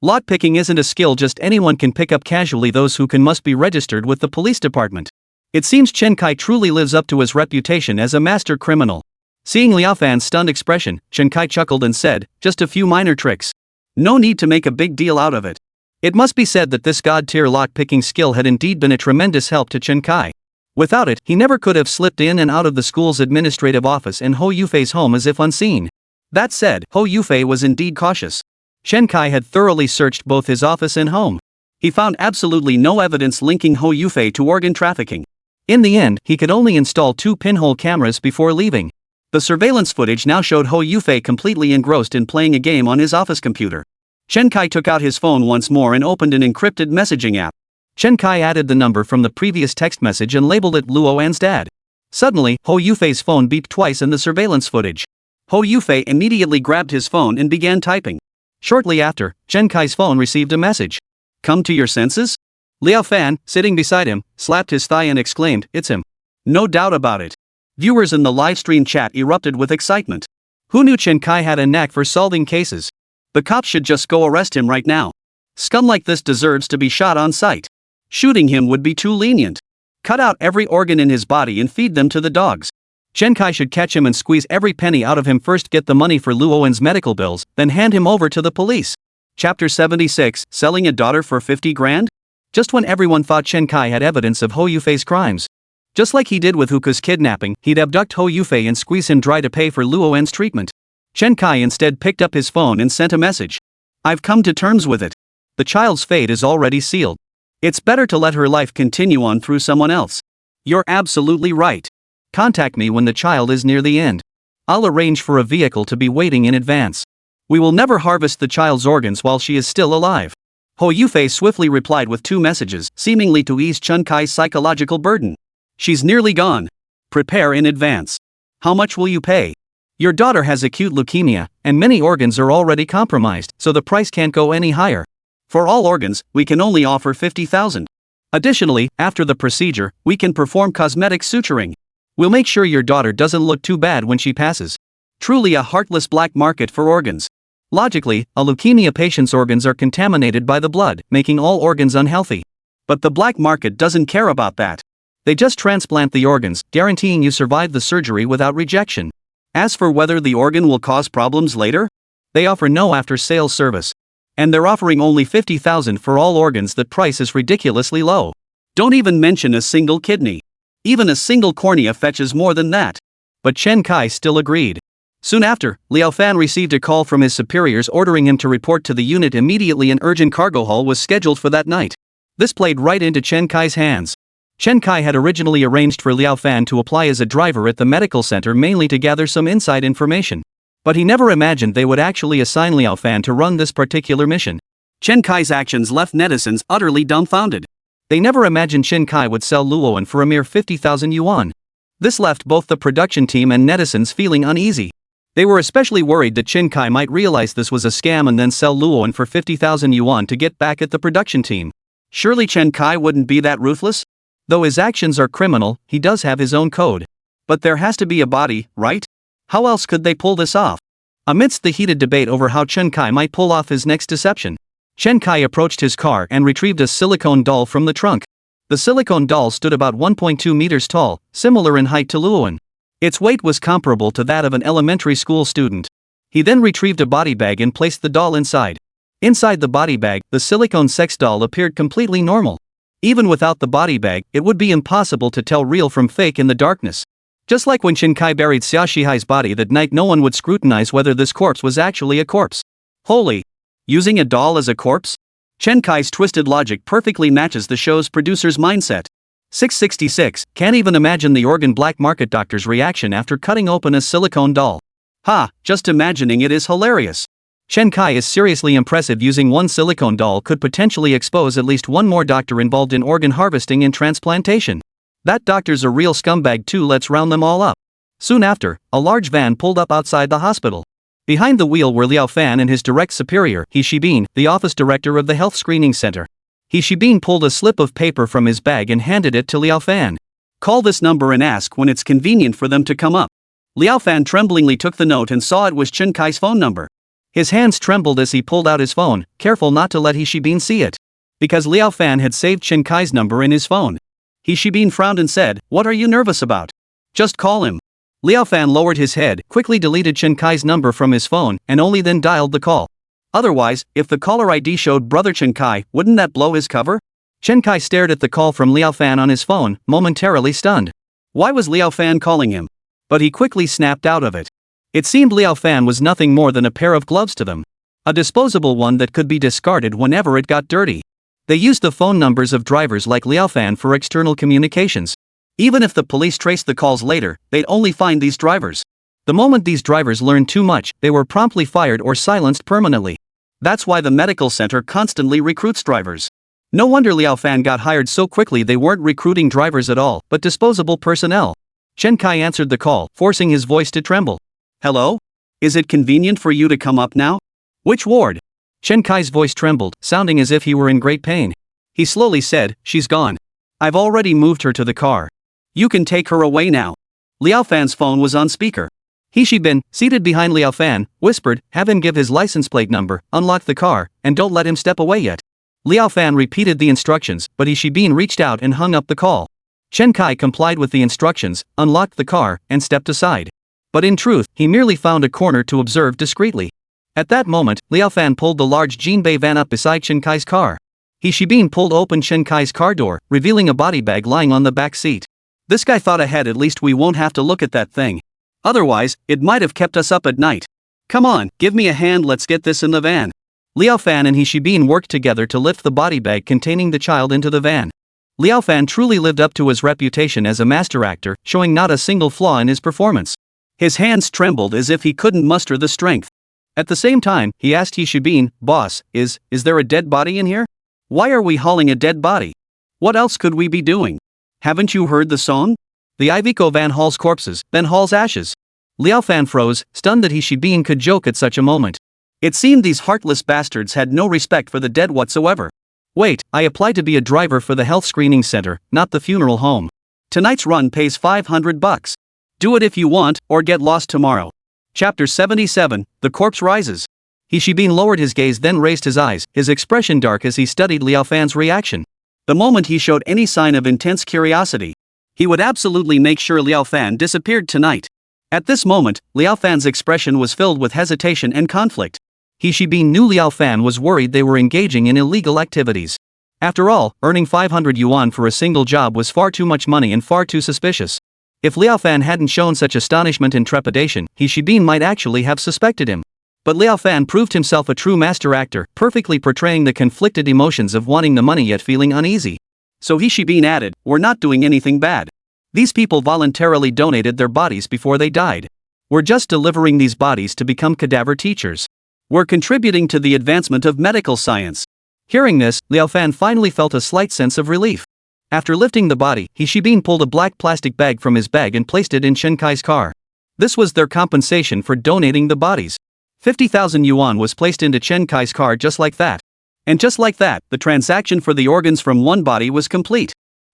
Lockpicking isn't a skill just anyone can pick up casually. Those who can must be registered with the police department. It seems Chen Kai truly lives up to his reputation as a master criminal. Seeing Liao Fan's stunned expression, Chen Kai chuckled and said, "Just a few minor tricks. No need to make a big deal out of it." It must be said that this god-tier lock-picking skill had indeed been a tremendous help to Chen Kai. Without it, he never could have slipped in and out of the school's administrative office and Ho Yufei's home as if unseen. That said, Ho Yufei was indeed cautious. Chen Kai had thoroughly searched both his office and home. He found absolutely no evidence linking Ho Yufei to organ trafficking. In the end, he could only install 2 pinhole cameras before leaving. The surveillance footage now showed Ho Yufei completely engrossed in playing a game on his office computer. Chen Kai took out his phone once more and opened an encrypted messaging app. Chen Kai added the number from the previous text message and labeled it Luo An's dad. Suddenly, Ho Yufei's phone beeped twice in the surveillance footage. Ho Yufei immediately grabbed his phone and began typing. Shortly after, Chen Kai's phone received a message. "Come to your senses?" Liao Fan, sitting beside him, slapped his thigh and exclaimed, "It's him." No doubt about it. Viewers in the livestream chat erupted with excitement. Who knew Chen Kai had a knack for solving cases? The cops should just go arrest him right now. Scum like this deserves to be shot on sight. Shooting him would be too lenient. Cut out every organ in his body and feed them to the dogs. Chen Kai should catch him and squeeze every penny out of him, first get the money for Luowen's medical bills, then hand him over to the police. Chapter 76, Selling a Daughter for 50 grand? Just when everyone thought Chen Kai had evidence of Ho Yufei's crimes. Just like he did with Huka's kidnapping, he'd abduct Ho Yufei and squeeze him dry to pay for Luowen's treatment. Chen Kai instead picked up his phone and sent a message. "I've come to terms with it. The child's fate is already sealed. It's better to let her life continue on through someone else. You're absolutely right. Contact me when the child is near the end. I'll arrange for a vehicle to be waiting in advance. We will never harvest the child's organs while she is still alive." Ho Yufei swiftly replied with 2 messages, seemingly to ease Chen Kai's psychological burden. "She's nearly gone. Prepare in advance. How much will you pay? Your daughter has acute leukemia, and many organs are already compromised, so the price can't go any higher. For all organs, we can only offer 50,000. Additionally, after the procedure, we can perform cosmetic suturing. We'll make sure your daughter doesn't look too bad when she passes." Truly a heartless black market for organs. Logically, a leukemia patient's organs are contaminated by the blood, making all organs unhealthy. But the black market doesn't care about that. They just transplant the organs, guaranteeing you survive the surgery without rejection. As for whether the organ will cause problems later, they offer no after-sales service. And they're offering only 50,000 for all organs. That price is ridiculously low. Don't even mention a single kidney. Even a single cornea fetches more than that. But Chen Kai still agreed. Soon after, Liao Fan received a call from his superiors ordering him to report to the unit immediately. An urgent cargo haul was scheduled for that night. This played right into Chen Kai's hands. Chen Kai had originally arranged for Liao Fan to apply as a driver at the medical center mainly to gather some inside information. But he never imagined they would actually assign Liao Fan to run this particular mission. Chen Kai's actions left netizens utterly dumbfounded. They never imagined Chen Kai would sell Luowen for a mere 50,000 yuan. This left both the production team and netizens feeling uneasy. They were especially worried that Chen Kai might realize this was a scam and then sell Luowen for 50,000 yuan to get back at the production team. Surely Chen Kai wouldn't be that ruthless? Though his actions are criminal, he does have his own code. But there has to be a body, right? How else could they pull this off? Amidst the heated debate over how Chen Kai might pull off his next deception, Chen Kai approached his car and retrieved a silicone doll from the trunk. The silicone doll stood about 1.2 meters tall, similar in height to Luowen. Its weight was comparable to that of an elementary school student. He then retrieved a body bag and placed the doll inside. Inside the body bag, the silicone sex doll appeared completely normal. Even without the body bag, it would be impossible to tell real from fake in the darkness. Just like when Chen Kai buried Xia Shihai's body that night, no one would scrutinize whether this corpse was actually a corpse. Holy! Using a doll as a corpse? Chen Kai's twisted logic perfectly matches the show's producer's mindset. 666, can't even imagine the organ black market doctor's reaction after cutting open a silicone doll. Ha, just imagining it is hilarious. Chen Kai is seriously impressive. Using one silicone doll could potentially expose at least one more doctor involved in organ harvesting and transplantation. That doctor's a real scumbag too. Let's round them all up. Soon after, a large van pulled up outside the hospital. Behind the wheel were Liao Fan and his direct superior, He Shibin, the office director of the health screening center. He Shibin pulled a slip of paper from his bag and handed it to Liao Fan. Call this number and ask when it's convenient for them to come up. Liao Fan tremblingly took the note and saw it was Chen Kai's phone number. His hands trembled as he pulled out his phone, careful not to let He Shibin see it. Because Liao Fan had saved Chen Kai's number in his phone. He Shibin frowned and said, "What are you nervous about? Just call him." Liao Fan lowered his head, quickly deleted Chen Kai's number from his phone, and only then dialed the call. Otherwise, if the caller ID showed Brother Chen Kai, wouldn't that blow his cover? Chen Kai stared at the call from Liao Fan on his phone, momentarily stunned. Why was Liao Fan calling him? But he quickly snapped out of it. It seemed Liao Fan was nothing more than a pair of gloves to them. A disposable one that could be discarded whenever it got dirty. They used the phone numbers of drivers like Liao Fan for external communications. Even if the police traced the calls later, they'd only find these drivers. The moment these drivers learned too much, they were promptly fired or silenced permanently. That's why the medical center constantly recruits drivers. No wonder Liao Fan got hired so quickly. They weren't recruiting drivers at all, but disposable personnel. Chen Kai answered the call, forcing his voice to tremble. Hello? Is it convenient for you to come up now? Which ward? Chen Kai's voice trembled, sounding as if he were in great pain. He slowly said, she's gone. I've already moved her to the car. You can take her away now. Liao Fan's phone was on speaker. He Shibin, seated behind Liao Fan, whispered, have him give his license plate number, unlock the car, and don't let him step away yet. Liao Fan repeated the instructions, but He Shibin reached out and hung up the call. Chen Kai complied with the instructions, unlocked the car, and stepped aside. But in truth, he merely found a corner to observe discreetly. At that moment, Liao Fan pulled the large Jinbei van up beside Chen Kai's car. He Shibin pulled open Chen Kai's car door, revealing a body bag lying on the back seat. This guy thought ahead. At least we won't have to look at that thing. Otherwise, it might have kept us up at night. Come on, give me a hand, let's get this in the van. Liao Fan and He Shibin worked together to lift the body bag containing the child into the van. Liao Fan truly lived up to his reputation as a master actor, showing not a single flaw in his performance. His hands trembled as if he couldn't muster the strength. At the same time, he asked He Shibin, boss, is there a dead body in here? Why are we hauling a dead body? What else could we be doing? Haven't you heard the song? The Iveco van hauls corpses, then hauls ashes. Liao Fan froze, stunned that He Shibin could joke at such a moment. It seemed these heartless bastards had no respect for the dead whatsoever. Wait, I applied to be a driver for the health screening center, not the funeral home. Tonight's run pays $500. Do it if you want, or get lost tomorrow. Chapter 77, The Corpse Rises. He Shibin lowered his gaze, then raised his eyes, his expression dark as he studied Liao Fan's reaction. The moment he showed any sign of intense curiosity, he would absolutely make sure Liao Fan disappeared tonight. At this moment, Liao Fan's expression was filled with hesitation and conflict. He Shibin knew Liao Fan was worried they were engaging in illegal activities. After all, earning 500 yuan for a single job was far too much money and far too suspicious. If Liao Fan hadn't shown such astonishment and trepidation, He Shibin might actually have suspected him. But Liao Fan proved himself a true master actor, perfectly portraying the conflicted emotions of wanting the money yet feeling uneasy. So He Shibin added, we're not doing anything bad. These people voluntarily donated their bodies before they died. We're just delivering these bodies to become cadaver teachers. We're contributing to the advancement of medical science. Hearing this, Liao Fan finally felt a slight sense of relief. After lifting the body, He Shibin pulled a black plastic bag from his bag and placed it in Chen Kai's car. This was their compensation for donating the bodies. 50,000 yuan was placed into Chen Kai's car just like that. And just like that, the transaction for the organs from one body was complete.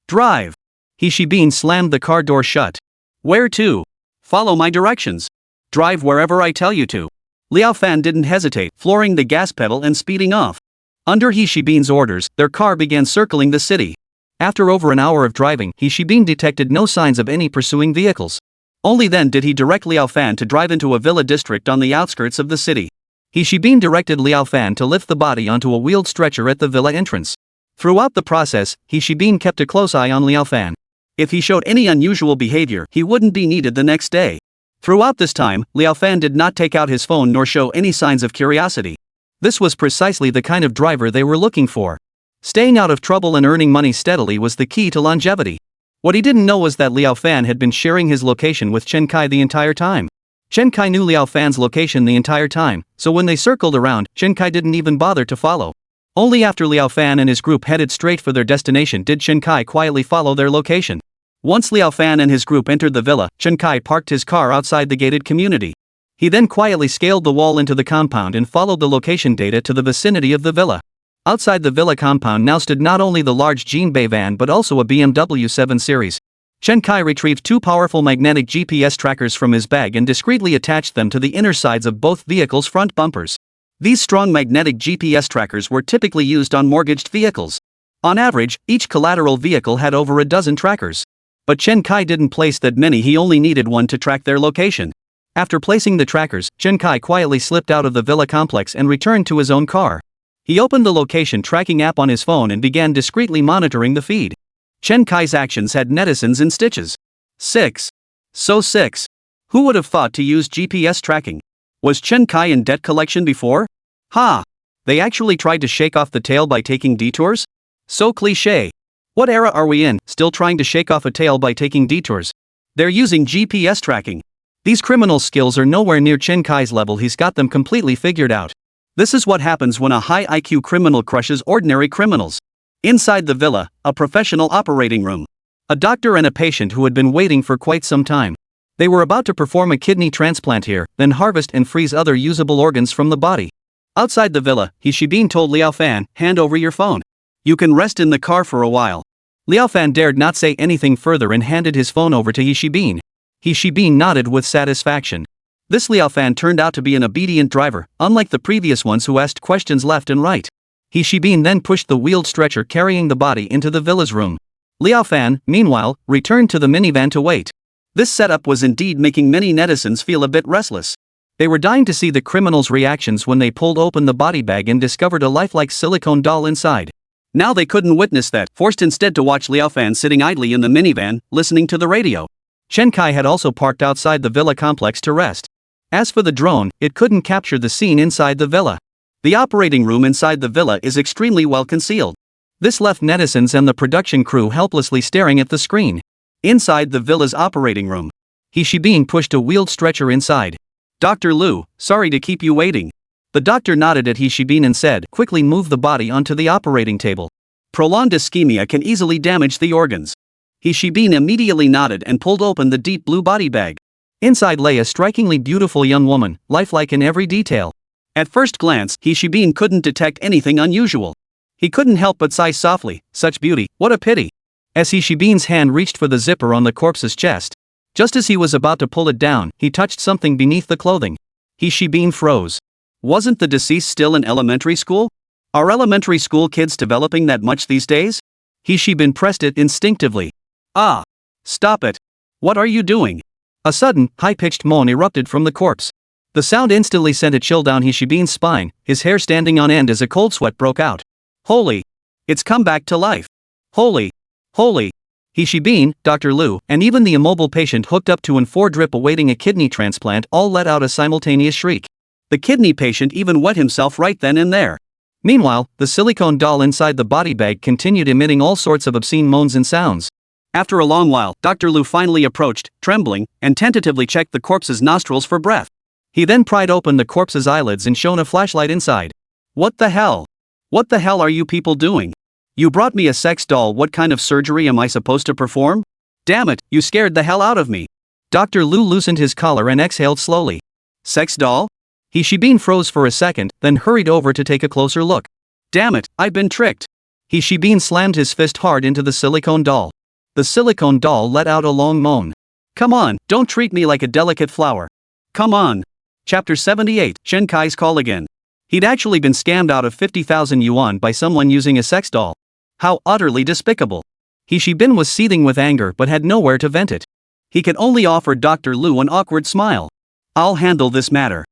Drive. He Shibin slammed the car door shut. Where to? Follow my directions. Drive wherever I tell you to. Liao Fan didn't hesitate, flooring the gas pedal and speeding off. Under He Shibin's orders, their car began circling the city. After over an hour of driving, He Shibin detected no signs of any pursuing vehicles. Only then did he direct Liao Fan to drive into a villa district on the outskirts of the city. He Shibin directed Liao Fan to lift the body onto a wheeled stretcher at the villa entrance. Throughout the process, He Shibin kept a close eye on Liao Fan. If he showed any unusual behavior, he wouldn't be needed the next day. Throughout this time, Liao Fan did not take out his phone nor show any signs of curiosity. This was precisely the kind of driver they were looking for. Staying out of trouble and earning money steadily was the key to longevity. What he didn't know was that Liao Fan had been sharing his location with Chen Kai the entire time. Chen Kai knew Liao Fan's location the entire time, so when they circled around, Chen Kai didn't even bother to follow. Only after Liao Fan and his group headed straight for their destination did Chen Kai quietly follow their location. Once Liao Fan and his group entered the villa, Chen Kai parked his car outside the gated community. He then quietly scaled the wall into the compound and followed the location data to the vicinity of the villa. Outside the villa compound now stood not only the large Jinbei van but also a BMW 7 Series. Chen Kai retrieved two powerful magnetic GPS trackers from his bag and discreetly attached them to the inner sides of both vehicles' front bumpers. These strong magnetic GPS trackers were typically used on mortgaged vehicles. On average, each collateral vehicle had over a dozen trackers. But Chen Kai didn't place that many, he only needed one to track their location. After placing the trackers, Chen Kai quietly slipped out of the villa complex and returned to his own car. He opened the location tracking app on his phone and began discreetly monitoring the feed. Chen Kai's actions had netizens in stitches. 6. So 6. Who would have thought to use GPS tracking? Was Chen Kai in debt collection before? Ha! They actually tried to shake off the tail by taking detours? So cliché. What era are we in, still trying to shake off a tail by taking detours? They're using GPS tracking. These criminal skills are nowhere near Chen Kai's level, he's got them completely figured out. This is what happens when a high IQ criminal crushes ordinary criminals. Inside the villa, a professional operating room. A doctor and a patient who had been waiting for quite some time. They were about to perform a kidney transplant here, then harvest and freeze other usable organs from the body. Outside the villa, He Shibin told Liao Fan, hand over your phone. You can rest in the car for a while. Liao Fan dared not say anything further and handed his phone over to He Shibin. He Shibin nodded with satisfaction. This Liao Fan turned out to be an obedient driver, unlike the previous ones who asked questions left and right. He Shibin then pushed the wheeled stretcher carrying the body into the villa's room. Liao Fan, meanwhile, returned to the minivan to wait. This setup was indeed making many netizens feel a bit restless. They were dying to see the criminals' reactions when they pulled open the body bag and discovered a lifelike silicone doll inside. Now they couldn't witness that, forced instead to watch Liao Fan sitting idly in the minivan, listening to the radio. Chen Kai had also parked outside the villa complex to rest. As for the drone, it couldn't capture the scene inside the villa. The operating room inside the villa is extremely well concealed. This left netizens and the production crew helplessly staring at the screen. Inside the villa's operating room, He Shibin pushed a wheeled stretcher inside. Dr. Liu, sorry to keep you waiting. The doctor nodded at He Shibin and said, quickly move the body onto the operating table. Prolonged ischemia can easily damage the organs. He Shibin immediately nodded and pulled open the deep blue body bag. Inside lay a strikingly beautiful young woman, lifelike in every detail. At first glance, He Shibin couldn't detect anything unusual. He couldn't help but sigh softly, such beauty, what a pity. As He Shibin's hand reached for the zipper on the corpse's chest. Just as he was about to pull it down, he touched something beneath the clothing. He Shibin froze. Wasn't the deceased still in elementary school? Are elementary school kids developing that much these days? He Shibin pressed it instinctively. Ah! Stop it! What are you doing? A sudden, high-pitched moan erupted from the corpse. The sound instantly sent a chill down He Shibin's spine, his hair standing on end as a cold sweat broke out. Holy! It's come back to life! Holy! Holy! He Shibin, Dr. Liu, and even the immobile patient hooked up to an 4-drip awaiting a kidney transplant all let out a simultaneous shriek. The kidney patient even wet himself right then and there. Meanwhile, the silicone doll inside the body bag continued emitting all sorts of obscene moans and sounds. After a long while, Dr. Liu finally approached, trembling, and tentatively checked the corpse's nostrils for breath. He then pried open the corpse's eyelids and shone a flashlight inside. What the hell? What the hell are you people doing? You brought me a sex doll, what kind of surgery am I supposed to perform? Damn it, you scared the hell out of me. Dr. Liu loosened his collar and exhaled slowly. Sex doll? He Shibin froze for a second, then hurried over to take a closer look. Damn it, I've been tricked. He Shibin slammed his fist hard into the silicone doll. The silicone doll let out a long moan. Come on, don't treat me like a delicate flower. Come on. Chapter 78, Chen Kai's call again. He'd actually been scammed out of 50,000 yuan by someone using a sex doll. How utterly despicable. He Shibin was seething with anger but had nowhere to vent it. He could only offer Dr. Liu an awkward smile. I'll handle this matter.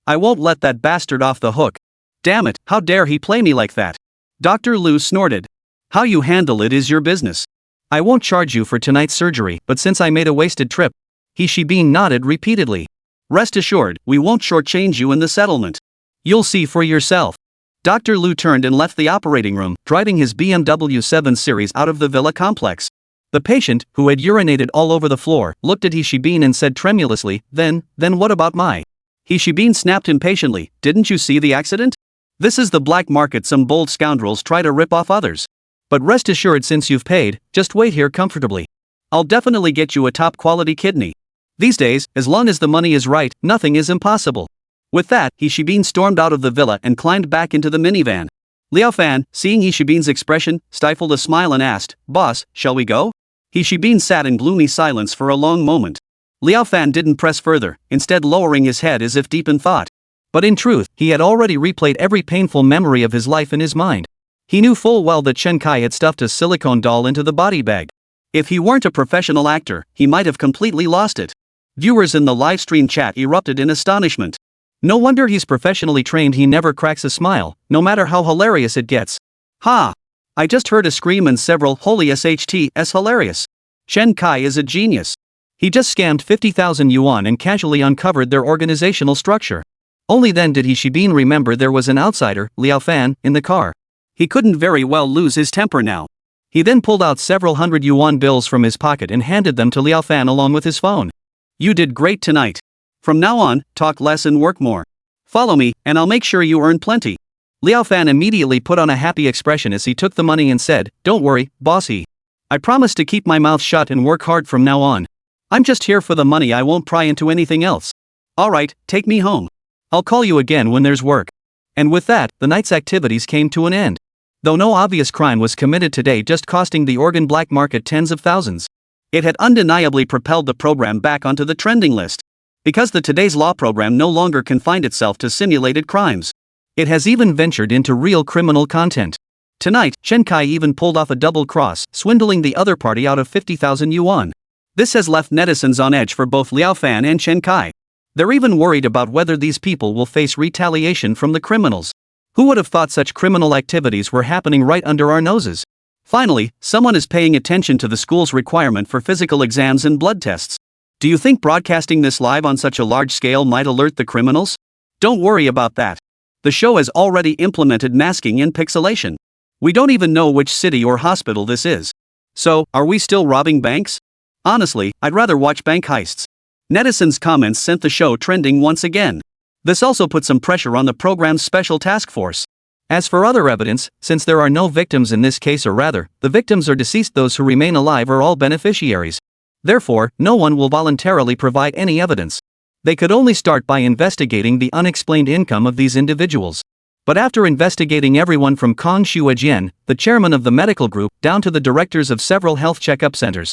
I won't let that bastard off the hook. Damn it, how dare he play me like that? Dr. Liu snorted. How you handle it is your business. I won't charge you for tonight's surgery, but since I made a wasted trip. He Shibin nodded repeatedly. Rest assured, we won't shortchange you in the settlement. You'll see for yourself. Dr. Liu turned and left the operating room, driving his BMW 7 Series out of the villa complex. The patient, who had urinated all over the floor, looked at He Shibin and said tremulously, then what about my? He Shibin snapped impatiently, didn't you see the accident? This is the black market some bold scoundrels try to rip off others. But rest assured, since you've paid, just wait here comfortably. I'll definitely get you a top quality kidney. These days, as long as the money is right, nothing is impossible. With that, He Shibin stormed out of the villa and climbed back into the minivan. Liao Fan, seeing He Shibin's expression, stifled a smile and asked, Boss, shall we go? He Shibin sat in gloomy silence for a long moment. Liao Fan didn't press further, instead lowering his head as if deep in thought. But in truth, he had already replayed every painful memory of his life in his mind. He knew full well that Chen Kai had stuffed a silicone doll into the body bag. If he weren't a professional actor, he might have completely lost it. Viewers in the livestream chat erupted in astonishment. No wonder he's professionally trained. He never cracks a smile, no matter how hilarious it gets. Ha! I just heard a scream and several holy SHTs hilarious. Chen Kai is a genius. He just scammed 50,000 yuan and casually uncovered their organizational structure. Only then did he remember there was an outsider, Liao Fan, in the car. He couldn't very well lose his temper now. He then pulled out several hundred yuan bills from his pocket and handed them to Liao Fan along with his phone. You did great tonight. From now on, talk less and work more. Follow me, and I'll make sure you earn plenty. Liao Fan immediately put on a happy expression as he took the money and said, "Don't worry, bossy. I promise to keep my mouth shut and work hard from now on. I'm just here for the money. I won't pry into anything else. Alright, take me home. I'll call you again when there's work." And with that, the night's activities came to an end. Though no obvious crime was committed today, just costing the organ black market tens of thousands, it had undeniably propelled the program back onto the trending list. Because the Today's Law program no longer confined itself to simulated crimes. It has even ventured into real criminal content. Tonight, Chen Kai even pulled off a double cross, swindling the other party out of 50,000 yuan. This has left netizens on edge for both Liao Fan and Chen Kai. They're even worried about whether these people will face retaliation from the criminals. Who would have thought such criminal activities were happening right under our noses? Finally, someone is paying attention to the school's requirement for physical exams and blood tests. Do you think broadcasting this live on such a large scale might alert the criminals? Don't worry about that. The show has already implemented masking and pixelation. We don't even know which city or hospital this is. So, are we still robbing banks? Honestly, I'd rather watch bank heists. Netizens' comments sent the show trending once again. This also put some pressure on the program's special task force. As for other evidence, since there are no victims in this case, or rather, the victims are deceased, those who remain alive are all beneficiaries. Therefore, no one will voluntarily provide any evidence. They could only start by investigating the unexplained income of these individuals. But after investigating everyone from Kong Shuejian, the chairman of the medical group, down to the directors of several health checkup centers,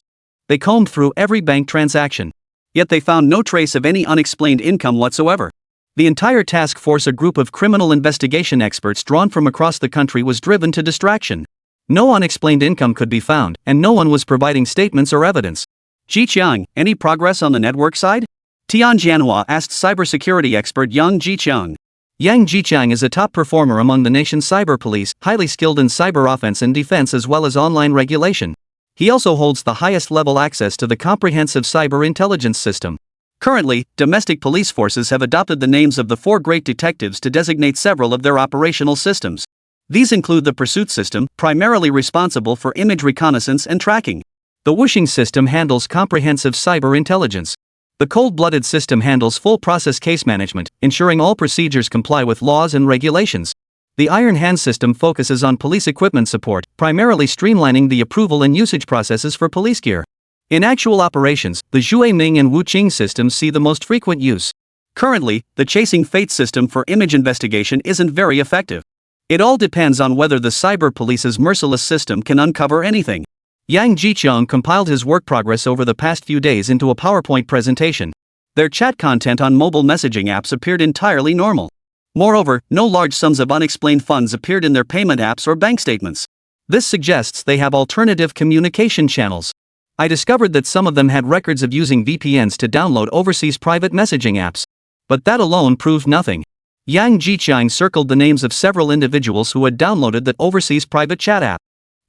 they combed through every bank transaction. Yet they found no trace of any unexplained income whatsoever. The entire task force, a group of criminal investigation experts drawn from across the country, was driven to distraction. No unexplained income could be found, and no one was providing statements or evidence. Jiqiang, any progress on the network side? Tian Jianhua asked cybersecurity expert Yang Jiqiang. Yang Jiqiang is a top performer among the nation's cyber police, highly skilled in cyber offense and defense as well as online regulation. He also holds the highest level access to the comprehensive cyber intelligence system. Currently, domestic police forces have adopted the names of the 4 great detectives to designate several of their operational systems. These include the Pursuit System, primarily responsible for image reconnaissance and tracking. The Wuxing System handles comprehensive cyber intelligence. The Cold-Blooded System handles full process case management, ensuring all procedures comply with laws and regulations. The Iron Hand System focuses on police equipment support, primarily streamlining the approval and usage processes for police gear. In actual operations, the Zhui Ming and Wuqing systems see the most frequent use. Currently, the Chasing Fate system for image investigation isn't very effective. It all depends on whether the cyber police's merciless system can uncover anything. Yang Jiqiang compiled his work progress over the past few days into a PowerPoint presentation. Their chat content on mobile messaging apps appeared entirely normal. Moreover, no large sums of unexplained funds appeared in their payment apps or bank statements. This suggests they have alternative communication channels. I discovered that some of them had records of using VPNs to download overseas private messaging apps. But that alone proved nothing. Yang Jiqiang circled the names of several individuals who had downloaded that overseas private chat app.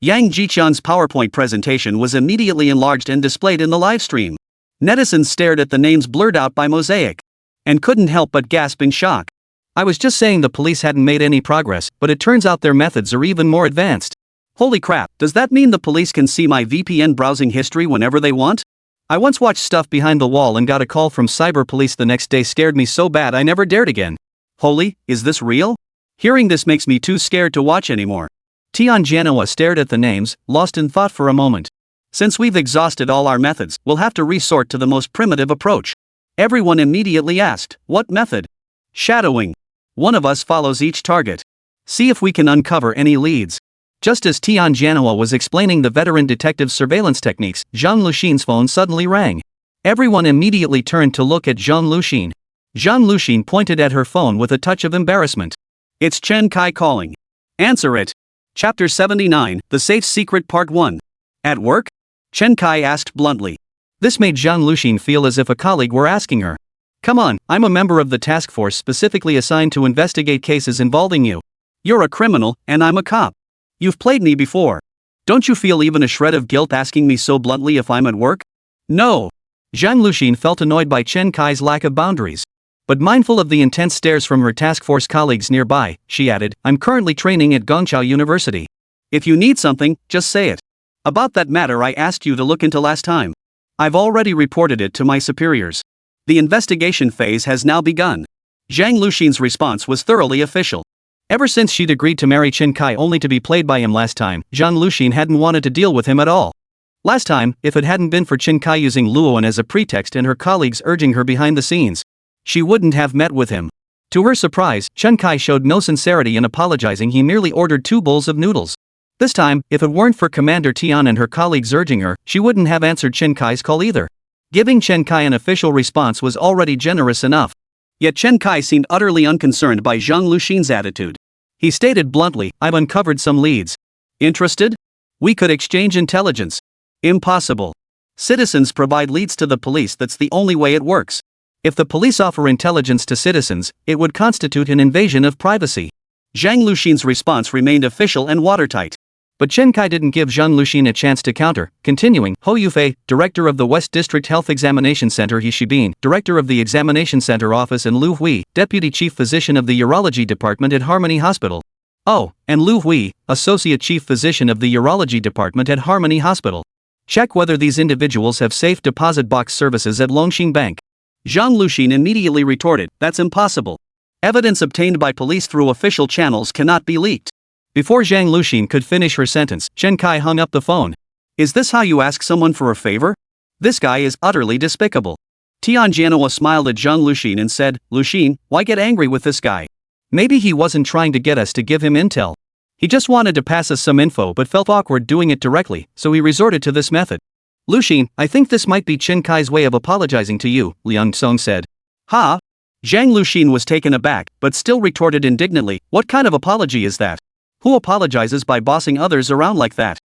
Yang Jiqiang's PowerPoint presentation was immediately enlarged and displayed in the live stream. Netizens stared at the names blurred out by Mosaic and couldn't help but gasp in shock. I was just saying the police hadn't made any progress, but it turns out their methods are even more advanced. Holy crap, does that mean the police can see my VPN browsing history whenever they want? I once watched stuff behind the wall and got a call from cyber police the next day. Scared me so bad I never dared again. Holy, is this real? Hearing this makes me too scared to watch anymore. Tian Jianhua stared at the names, lost in thought for a moment. Since we've exhausted all our methods, we'll have to resort to the most primitive approach. Everyone immediately asked, what method? Shadowing. One of us follows each target. See if we can uncover any leads. Just as Tian Jianhua was explaining the veteran detective's surveillance techniques, Zhang Luxin's phone suddenly rang. Everyone immediately turned to look at Zhang Luxin. Zhang Luxin pointed at her phone with a touch of embarrassment. It's Chen Kai calling. Answer it. Chapter 79, The Safe Secret Part 1. At work? Chen Kai asked bluntly. This made Zhang Luxin feel as if a colleague were asking her. Come on, I'm a member of the task force specifically assigned to investigate cases involving you. You're a criminal, and I'm a cop. You've played me before. Don't you feel even a shred of guilt asking me so bluntly if I'm at work? No. Zhang Luxin felt annoyed by Chen Kai's lack of boundaries. But mindful of the intense stares from her task force colleagues nearby, she added, I'm currently training at Gongchao University. If you need something, just say it. About that matter I asked you to look into last time. I've already reported it to my superiors. The investigation phase has now begun. Zhang Luxin's response was thoroughly official. Ever since she'd agreed to marry Chen Kai only to be played by him last time, Zhang Luxin hadn't wanted to deal with him at all. Last time, if it hadn't been for Chen Kai using Luoan as a pretext and her colleagues urging her behind the scenes, she wouldn't have met with him. To her surprise, Chen Kai showed no sincerity in apologizing. He merely ordered 2 bowls of noodles. This time, if it weren't for Commander Tian and her colleagues urging her, she wouldn't have answered Chen Kai's call either. Giving Chen Kai an official response was already generous enough. Yet Chen Kai seemed utterly unconcerned by Zhang Luxin's attitude. He stated bluntly, I've uncovered some leads. Interested? We could exchange intelligence. Impossible. Citizens provide leads to the police. That's the only way it works. If the police offer intelligence to citizens, it would constitute an invasion of privacy. Zhang Luxin's response remained official and watertight. But Chen Kai didn't give Zhang Luxin a chance to counter, continuing, Ho Yufei, director of the West District Health Examination Center, He Shibin, director of the Examination Center Office, and Lu Hui, deputy chief physician of the Urology Department at Harmony Hospital. Oh, and Lu Hui, associate chief physician of the Urology Department at Harmony Hospital. Check whether these individuals have safe deposit box services at Longxing Bank. Zhang Luxin immediately retorted, that's impossible. Evidence obtained by police through official channels cannot be leaked. Before Zhang Luxin could finish her sentence, Chen Kai hung up the phone. Is this how you ask someone for a favor? This guy is utterly despicable. Tian Jianhua smiled at Zhang Luxin and said, Luxin, why get angry with this guy? Maybe he wasn't trying to get us to give him intel. He just wanted to pass us some info but felt awkward doing it directly, so he resorted to this method. Luxin, I think this might be Chen Kai's way of apologizing to you, Liang Song said. Ha? Zhang Luxin was taken aback, but still retorted indignantly, what kind of apology is that? Who apologizes by bossing others around like that?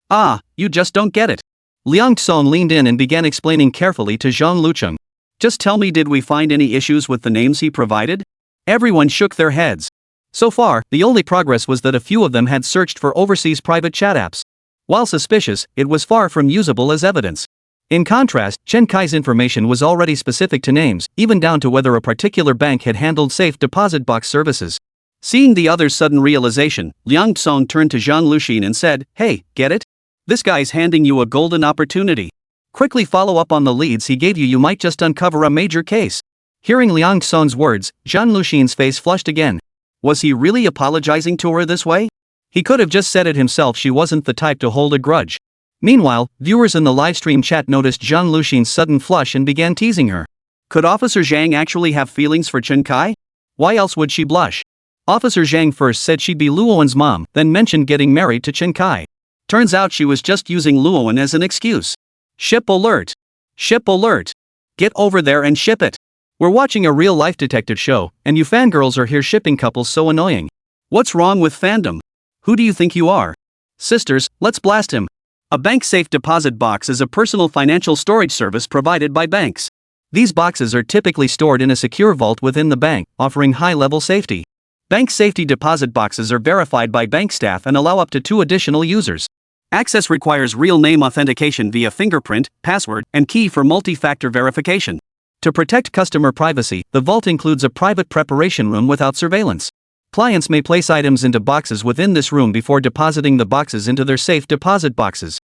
Ah, you just don't get it. Liang Song leaned in and began explaining carefully to Zhang Lucheng. Just tell me, did we find any issues with the names he provided? Everyone shook their heads. So far, the only progress was that a few of them had searched for overseas private chat apps. While suspicious, it was far from usable as evidence. In contrast, Chen Kai's information was already specific to names, even down to whether a particular bank had handled safe deposit box services. Seeing the other's sudden realization, Liang Song turned to Zhang Luxin and said, Hey, get it? This guy's handing you a golden opportunity. Quickly follow up on the leads he gave you. You might just uncover a major case. Hearing Liang Song's words, Zhang Luxin's face flushed again. Was he really apologizing to her this way? He could have just said it himself. She wasn't the type to hold a grudge. Meanwhile, viewers in the livestream chat noticed Zhang Luxin's sudden flush and began teasing her. Could Officer Zhang actually have feelings for Chen Kai? Why else would she blush? Officer Zhang first said she'd be Luowan's mom, then mentioned getting married to Chen Kai. Turns out she was just using Luowan as an excuse. Ship alert! Ship alert! Get over there and ship it! We're watching a real-life detective show, and you fangirls are here shipping couples so annoying. What's wrong with fandom? Who do you think you are? Sisters, let's blast him. A bank safe deposit box is a personal financial storage service provided by banks. These boxes are typically stored in a secure vault within the bank, offering high-level safety. Bank safety deposit boxes are verified by bank staff and allow up to 2 additional users. Access requires real name authentication via fingerprint, password, and key for multi-factor verification. To protect customer privacy, the vault includes a private preparation room without surveillance. Clients may place items into boxes within this room before depositing the boxes into their safe deposit boxes.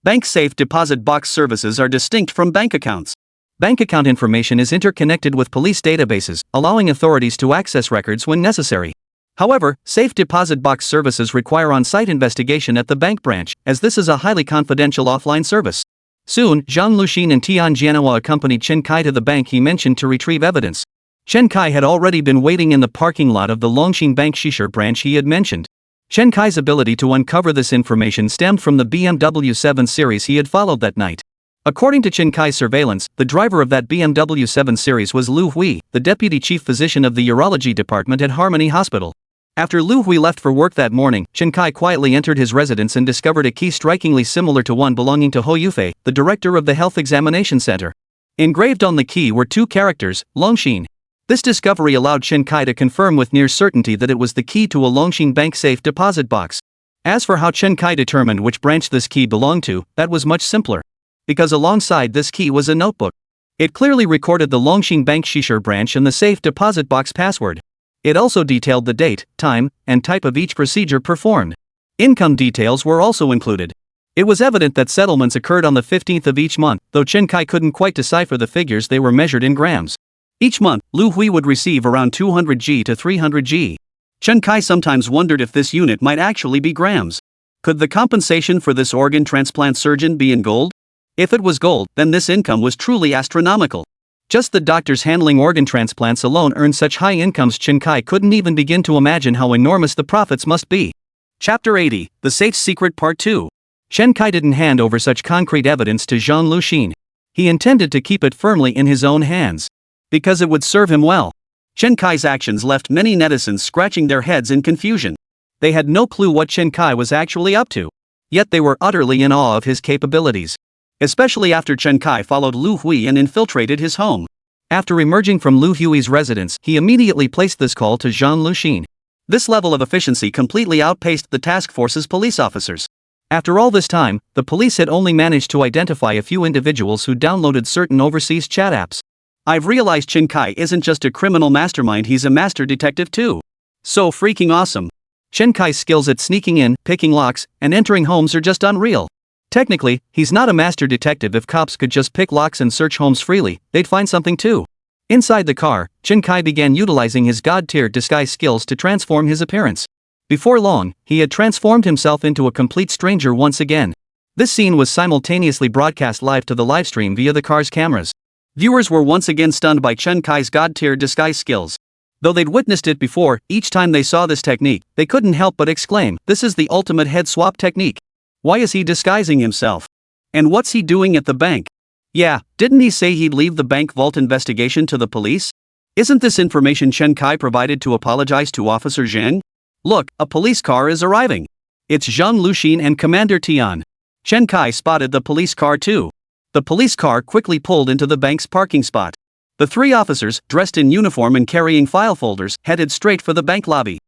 Bank safe deposit box services are distinct from bank accounts. Bank account information is interconnected with police databases, allowing authorities to access records when necessary. However, safe deposit box services require on-site investigation at the bank branch, as this is a highly confidential offline service. Soon, Zhang Luxin and Tian Jianhua accompanied Chen Kai to the bank he mentioned to retrieve evidence. Chen Kai had already been waiting in the parking lot of the Longxing Bank Shisha branch he had mentioned. Chen Kai's ability to uncover this information stemmed from the BMW 7 Series he had followed that night. According to Chen Kai's surveillance, the driver of that BMW 7 Series was Lu Hui, the deputy chief physician of the Urology Department at Harmony Hospital. After Lu Hui left for work that morning, Chen Kai quietly entered his residence and discovered a key strikingly similar to one belonging to Ho Yufei, the director of the Health Examination Center. Engraved on the key were two characters, Longxin. This discovery allowed Chen Kai to confirm with near certainty that it was the key to a Longxin bank safe deposit box. As for how Chen Kai determined which branch this key belonged to, that was much simpler. Because alongside this key was a notebook. It clearly recorded the Longxin Bank Shishir branch and the safe deposit box password. It also detailed the date, time, and type of each procedure performed. Income details were also included. It was evident that settlements occurred on the 15th of each month, though Chen Kai couldn't quite decipher the figures. They were measured in grams. Each month, Lu Hui would receive around 200 G to 300 G. Chen Kai sometimes wondered if this unit might actually be grams. Could the compensation for this organ transplant surgeon be in gold? If it was gold, then this income was truly astronomical. Just the doctors handling organ transplants alone earned such high incomes. Chen Kai couldn't even begin to imagine how enormous the profits must be. Chapter 80, The Safe's Secret Part 2. Chen Kai didn't hand over such concrete evidence to Zhang Luxin. He intended to keep it firmly in his own hands. Because it would serve him well. Chen Kai's actions left many netizens scratching their heads in confusion. They had no clue what Chen Kai was actually up to. Yet they were utterly in awe of his capabilities. Especially after Chen Kai followed Lu Hui and infiltrated his home. After emerging from Lu Hui's residence, he immediately placed this call to Zhang Luxin. This level of efficiency completely outpaced the task force's police officers. After all this time, the police had only managed to identify a few individuals who downloaded certain overseas chat apps. I've realized Chen Kai isn't just a criminal mastermind, he's a master detective too. So freaking awesome. Chen Kai's skills at sneaking in, picking locks, and entering homes are just unreal. Technically, he's not a master detective. If cops could just pick locks and search homes freely, they'd find something too. Inside the car, Chen Kai began utilizing his god-tier disguise skills to transform his appearance. Before long, he had transformed himself into a complete stranger once again. This scene was simultaneously broadcast live to the livestream via the car's cameras. Viewers were once again stunned by Chen Kai's god-tier disguise skills. Though they'd witnessed it before, each time they saw this technique, they couldn't help but exclaim, "This is the ultimate head swap technique. Why is he disguising himself? And what's he doing at the bank? Yeah, didn't he say he'd leave the bank vault investigation to the police? Isn't this information Chen Kai provided to apologize to Officer Zhang? Look, a police car is arriving. It's Zhang Luxin and Commander Tian." Chen Kai spotted the police car too. The police car quickly pulled into the bank's parking spot. The three officers, dressed in uniform and carrying file folders, headed straight for the bank lobby.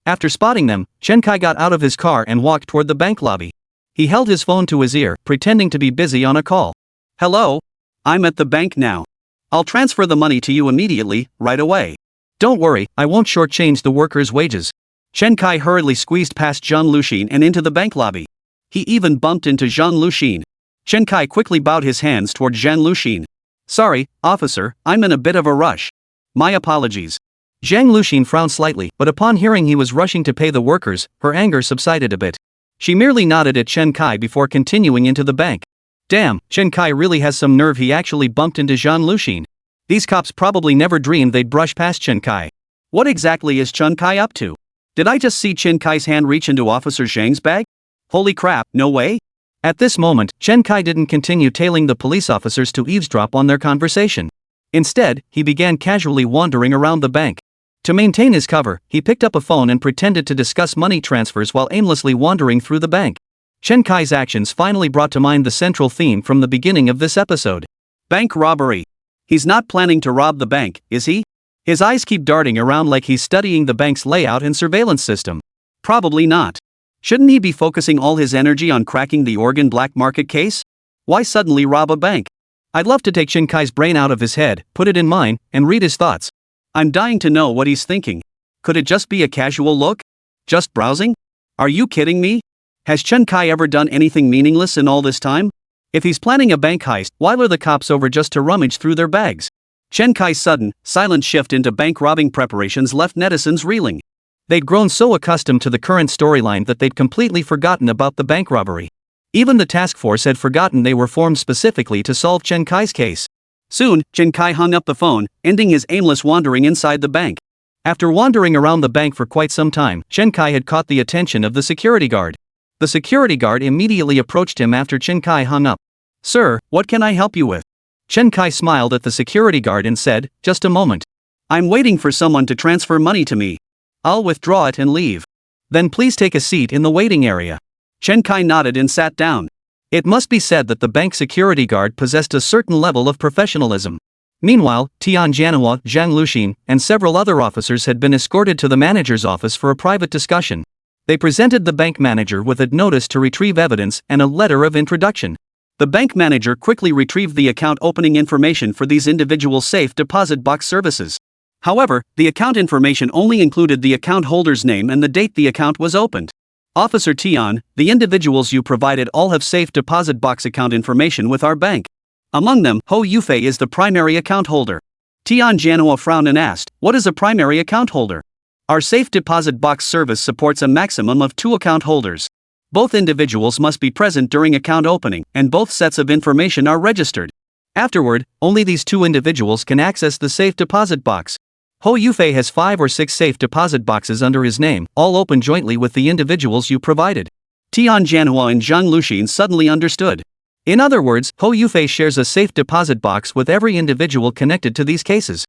After spotting them, Chen Kai got out of his car and walked toward the bank lobby. He held his phone to his ear, pretending to be busy on a call. "Hello? I'm at the bank now. I'll transfer the money to you immediately, right away. Don't worry, I won't shortchange the workers' wages." Chen Kai hurriedly squeezed past Zhang Luxin and into the bank lobby. He even bumped into Zhang Luxin. Chen Kai quickly bowed his hands toward Zhang Luxin. "Sorry, officer, I'm in a bit of a rush. My apologies." Zhang Luxin frowned slightly, but upon hearing he was rushing to pay the workers, her anger subsided a bit. She merely nodded at Chen Kai before continuing into the bank. Damn, Chen Kai really has some nerve. He actually bumped into Zhang Luxin. These cops probably never dreamed they'd brush past Chen Kai. What exactly is Chen Kai up to? Did I just see Chen Kai's hand reach into Officer Zhang's bag? Holy crap, no way. At this moment, Chen Kai didn't continue tailing the police officers to eavesdrop on their conversation. Instead, he began casually wandering around the bank. To maintain his cover, he picked up a phone and pretended to discuss money transfers while aimlessly wandering through the bank. Chen Kai's actions finally brought to mind the central theme from the beginning of this episode. Bank robbery. He's not planning to rob the bank, is he? His eyes keep darting around like he's studying the bank's layout and surveillance system. Probably not. Shouldn't he be focusing all his energy on cracking the organ black market case? Why suddenly rob a bank? I'd love to take Chen Kai's brain out of his head, put it in mine, and read his thoughts. I'm dying to know what he's thinking. Could it just be a casual look? Just browsing? Are you kidding me? Has Chen Kai ever done anything meaningless in all this time? If he's planning a bank heist, why lure the cops over just to rummage through their bags? Chen Kai's sudden, silent shift into bank robbing preparations left netizens reeling. They'd grown so accustomed to the current storyline that they'd completely forgotten about the bank robbery. Even the task force had forgotten they were formed specifically to solve Chen Kai's case. Soon, Chen Kai hung up the phone, ending his aimless wandering inside the bank. After wandering around the bank for quite some time, Chen Kai had caught the attention of the security guard. The security guard immediately approached him after Chen Kai hung up. "Sir, what can I help you with?" Chen Kai smiled at the security guard and said, "Just a moment. I'm waiting for someone to transfer money to me." I'll withdraw it and leave. Then please take a seat in the waiting area. Chen Kai nodded and sat down. It must be said that the bank security guard possessed a certain level of professionalism. Meanwhile, Tian Jianhua, Zhang Luxin, and several other officers had been escorted to the manager's office for a private discussion. They presented the bank manager with a notice to retrieve evidence and a letter of introduction. The bank manager quickly retrieved the account opening information for these individual safe deposit box services. However, the account information only included the account holder's name and the date the account was opened. Officer Tian, the individuals you provided all have safe deposit box account information with our bank. Among them, Ho Yufei is the primary account holder. Tian Jianhua frowned and asked, what is a primary account holder? Our safe deposit box service supports a maximum of 2 account holders. Both individuals must be present during account opening, and both sets of information are registered. Afterward, only these 2 individuals can access the safe deposit box. Ho Yufei has 5 or 6 safe deposit boxes under his name, all open jointly with the individuals you provided. Tian Jianhua and Zhang Luxin suddenly understood. In other words, Ho Yufei shares a safe deposit box with every individual connected to these cases.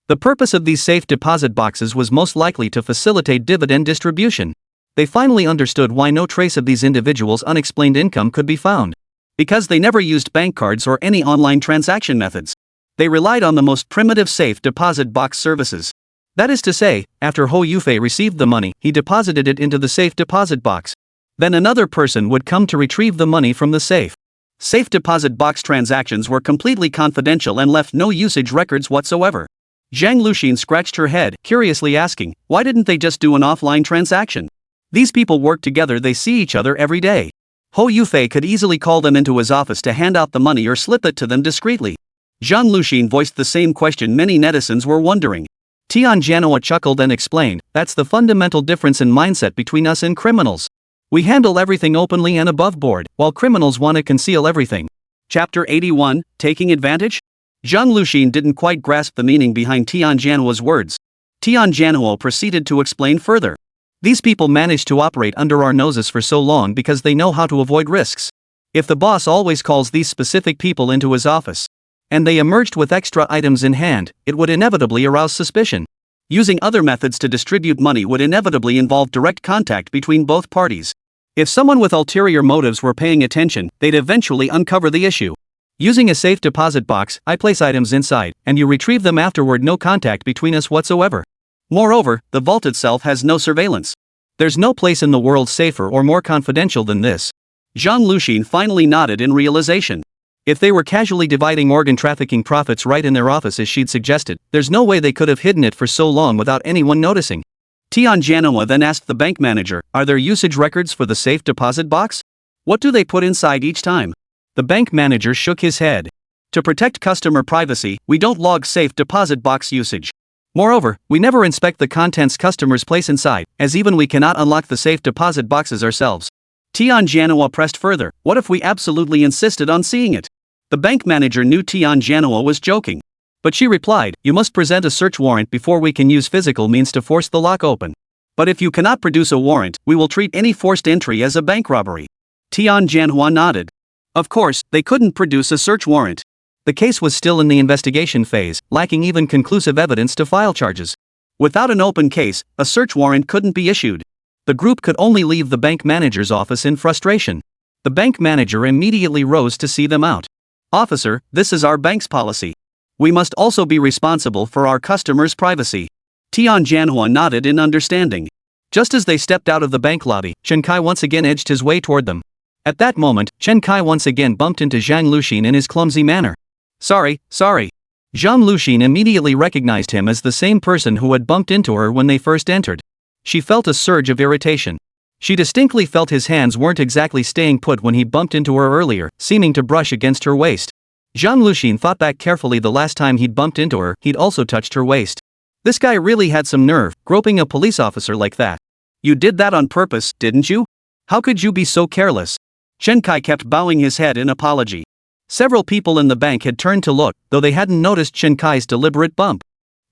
The purpose of these safe deposit boxes was most likely to facilitate dividend distribution. They finally understood why no trace of these individuals' unexplained income could be found. Because they never used bank cards or any online transaction methods. They relied on the most primitive safe deposit box services. That is to say, after Ho Yufei received the money, he deposited it into the safe deposit box. Then another person would come to retrieve the money from the safe. Safe deposit box transactions were completely confidential and left no usage records whatsoever. Zhang Luxin scratched her head, curiously asking, why didn't they just do an offline transaction? These people work together, they see each other every day. Ho Yufei could easily call them into his office to hand out the money or slip it to them discreetly. Zhang Luxin voiced the same question many netizens were wondering. Tian Jianhua chuckled and explained, that's the fundamental difference in mindset between us and criminals. We handle everything openly and above board, while criminals want to conceal everything. Chapter 81, Taking Advantage? Zhang Luxin didn't quite grasp the meaning behind Tian Jianhua's words. Tian Jianhua proceeded to explain further. These people manage to operate under our noses for so long because they know how to avoid risks. If the boss always calls these specific people into his office, and they emerged with extra items in hand, it would inevitably arouse suspicion. Using other methods to distribute money would inevitably involve direct contact between both parties. If someone with ulterior motives were paying attention, they'd eventually uncover the issue. Using a safe deposit box, I place items inside, and you retrieve them afterward, no contact between us whatsoever. Moreover, the vault itself has no surveillance. There's no place in the world safer or more confidential than this. Zhang Luxin finally nodded in realization. If they were casually dividing organ trafficking profits right in their office as she'd suggested, there's no way they could have hidden it for so long without anyone noticing. Tian Jianhua then asked the bank manager, are there usage records for the safe deposit box? What do they put inside each time? The bank manager shook his head. To protect customer privacy, we don't log safe deposit box usage. Moreover, we never inspect the contents customers place inside, as even we cannot unlock the safe deposit boxes ourselves. Tian Jianhua pressed further, what if we absolutely insisted on seeing it? The bank manager knew Tian Jianhua was joking. But she replied, you must present a search warrant before we can use physical means to force the lock open. But if you cannot produce a warrant, we will treat any forced entry as a bank robbery. Tian Jianhua nodded. Of course, they couldn't produce a search warrant. The case was still in the investigation phase, lacking even conclusive evidence to file charges. Without an open case, a search warrant couldn't be issued. The group could only leave the bank manager's office in frustration. The bank manager immediately rose to see them out. Officer, this is our bank's policy. We must also be responsible for our customers' privacy. Tian Jianhua nodded in understanding. Just as they stepped out of the bank lobby, Chen Kai once again edged his way toward them. At that moment, Chen Kai once again bumped into Zhang Luxin in his clumsy manner. Sorry. Zhang Luxin immediately recognized him as the same person who had bumped into her when they first entered. She felt a surge of irritation. She distinctly felt his hands weren't exactly staying put when he bumped into her earlier, seeming to brush against her waist. Zhang Luxin thought back carefully. The last time he'd bumped into her, he'd also touched her waist. This guy really had some nerve, groping a police officer like that. You did that on purpose, didn't you? How could you be so careless? Chen Kai kept bowing his head in apology. Several people in the bank had turned to look, though they hadn't noticed Chen Kai's deliberate bump.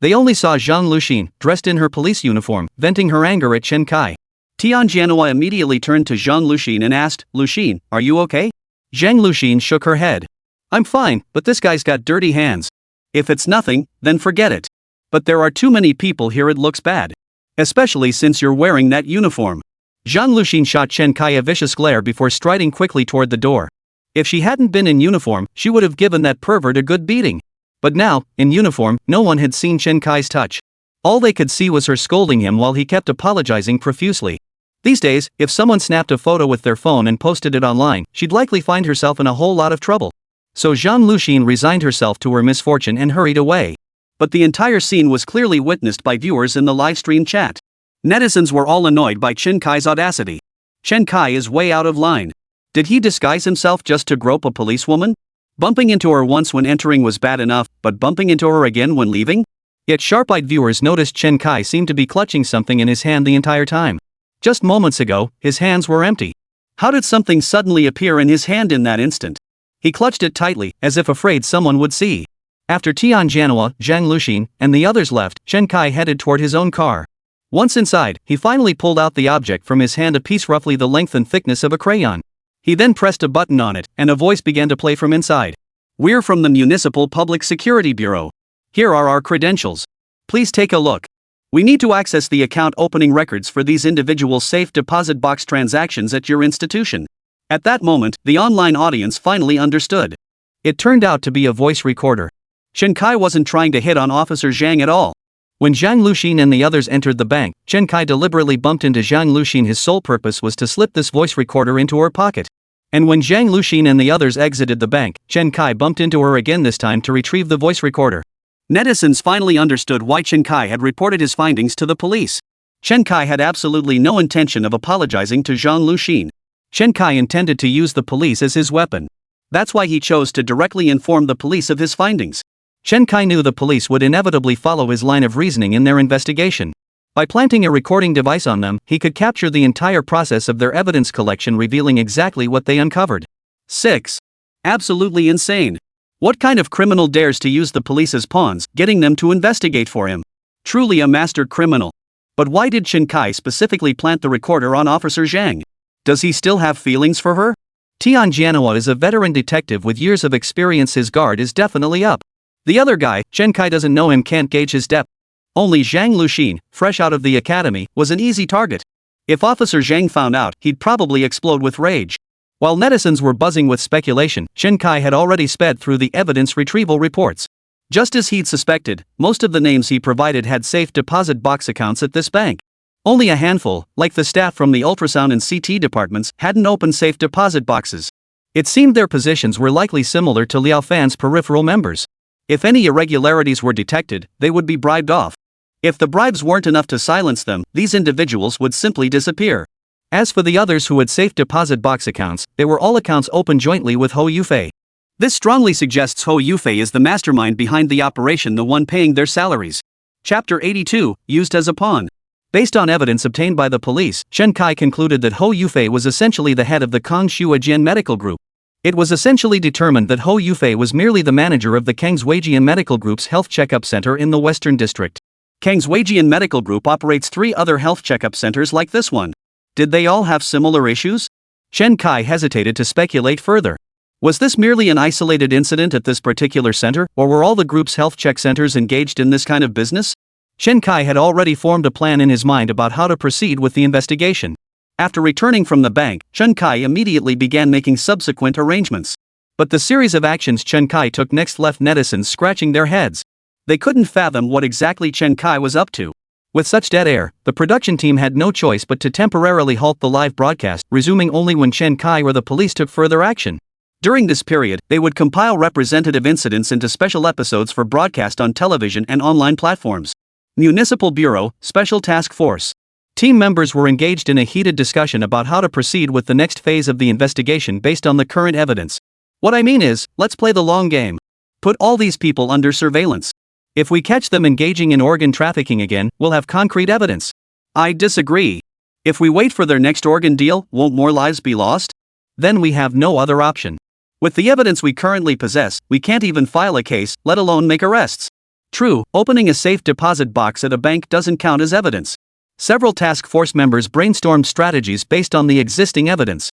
They only saw Zhang Luxin, dressed in her police uniform, venting her anger at Chen Kai. Tian Jianhua immediately turned to Zhang Luxin and asked, Luxin, are you okay? Zhang Luxin shook her head. I'm fine, but this guy's got dirty hands. If it's nothing, then forget it. But there are too many people here, it looks bad. Especially since you're wearing that uniform. Zhang Luxin shot Chen Kai a vicious glare before striding quickly toward the door. If she hadn't been in uniform, she would have given that pervert a good beating. But now, in uniform, no one had seen Chen Kai's touch. All they could see was her scolding him while he kept apologizing profusely. These days, if someone snapped a photo with their phone and posted it online, she'd likely find herself in a whole lot of trouble. So Zhang Luxin resigned herself to her misfortune and hurried away. But the entire scene was clearly witnessed by viewers in the livestream chat. Netizens were all annoyed by Chen Kai's audacity. Chen Kai is way out of line. Did he disguise himself just to grope a policewoman? Bumping into her once when entering was bad enough, but bumping into her again when leaving? Yet sharp-eyed viewers noticed Chen Kai seemed to be clutching something in his hand the entire time. Just moments ago, his hands were empty. How did something suddenly appear in his hand in that instant? He clutched it tightly, as if afraid someone would see. After Tian Jianhua, Zhang Luxin, and the others left, Chen Kai headed toward his own car. Once inside, he finally pulled out the object from his hand, a piece roughly the length and thickness of a crayon. He then pressed a button on it, and a voice began to play from inside. "We're from the Municipal Public Security Bureau. Here are our credentials. Please take a look. We need to access the account opening records for these individual safe deposit box transactions at your institution." At that moment, the online audience finally understood. It turned out to be a voice recorder. Chen Kai wasn't trying to hit on Officer Zhang at all. When Zhang Luxin and the others entered the bank, Chen Kai deliberately bumped into Zhang Luxin. His sole purpose was to slip this voice recorder into her pocket. And when Zhang Luxin and the others exited the bank, Chen Kai bumped into her again, this time to retrieve the voice recorder. Netizens finally understood why Chen Kai had reported his findings to the police. Chen Kai had absolutely no intention of apologizing to Zhang Luxin. Chen Kai intended to use the police as his weapon. That's why he chose to directly inform the police of his findings. Chen Kai knew the police would inevitably follow his line of reasoning in their investigation. By planting a recording device on them, he could capture the entire process of their evidence collection, revealing exactly what they uncovered. 6. Absolutely insane. What kind of criminal dares to use the police as pawns, getting them to investigate for him? Truly a master criminal. But why did Chen Kai specifically plant the recorder on Officer Zhang? Does he still have feelings for her? Tian Jianhua is a veteran detective with years of experience. His guard is definitely up. The other guy, Chen Kai, doesn't know him, can't gauge his depth. Only Zhang Luxin, fresh out of the academy, was an easy target. If Officer Zhang found out, he'd probably explode with rage. While netizens were buzzing with speculation, Chen Kai had already sped through the evidence retrieval reports. Just as he'd suspected, most of the names he provided had safe deposit box accounts at this bank. Only a handful, like the staff from the ultrasound and CT departments, hadn't opened safe deposit boxes. It seemed their positions were likely similar to Liao Fan's peripheral members. If any irregularities were detected, they would be bribed off. If the bribes weren't enough to silence them, these individuals would simply disappear. As for the others who had safe deposit box accounts, they were all accounts opened jointly with Hou Yufei. This strongly suggests Hou Yufei is the mastermind behind the operation, the one paying their salaries. Chapter 82, used as a pawn. Based on evidence obtained by the police, Chen Kai concluded that Hou Yufei was essentially the head of the Kongshu Ajian Medical Group. It was essentially determined that Hou Yufei was merely the manager of the Kongswajian Medical Group's health checkup center in the Western District. Kongswajian Medical Group operates 3 other health checkup centers like this one. Did they all have similar issues? Chen Kai hesitated to speculate further. Was this merely an isolated incident at this particular center, or were all the group's health check centers engaged in this kind of business? Chen Kai had already formed a plan in his mind about how to proceed with the investigation. After returning from the bank, Chen Kai immediately began making subsequent arrangements. But the series of actions Chen Kai took next left netizens scratching their heads. They couldn't fathom what exactly Chen Kai was up to. With such dead air, the production team had no choice but to temporarily halt the live broadcast, resuming only when Chen Kai or the police took further action. During this period, they would compile representative incidents into special episodes for broadcast on television and online platforms. Municipal Bureau, Special Task Force. Team members were engaged in a heated discussion about how to proceed with the next phase of the investigation based on the current evidence. What I mean is, let's play the long game. Put all these people under surveillance. If we catch them engaging in organ trafficking again, we'll have concrete evidence. I disagree. If we wait for their next organ deal, won't more lives be lost? Then we have no other option. With the evidence we currently possess, we can't even file a case, let alone make arrests. True, opening a safe deposit box at a bank doesn't count as evidence. Several task force members brainstormed strategies based on the existing evidence.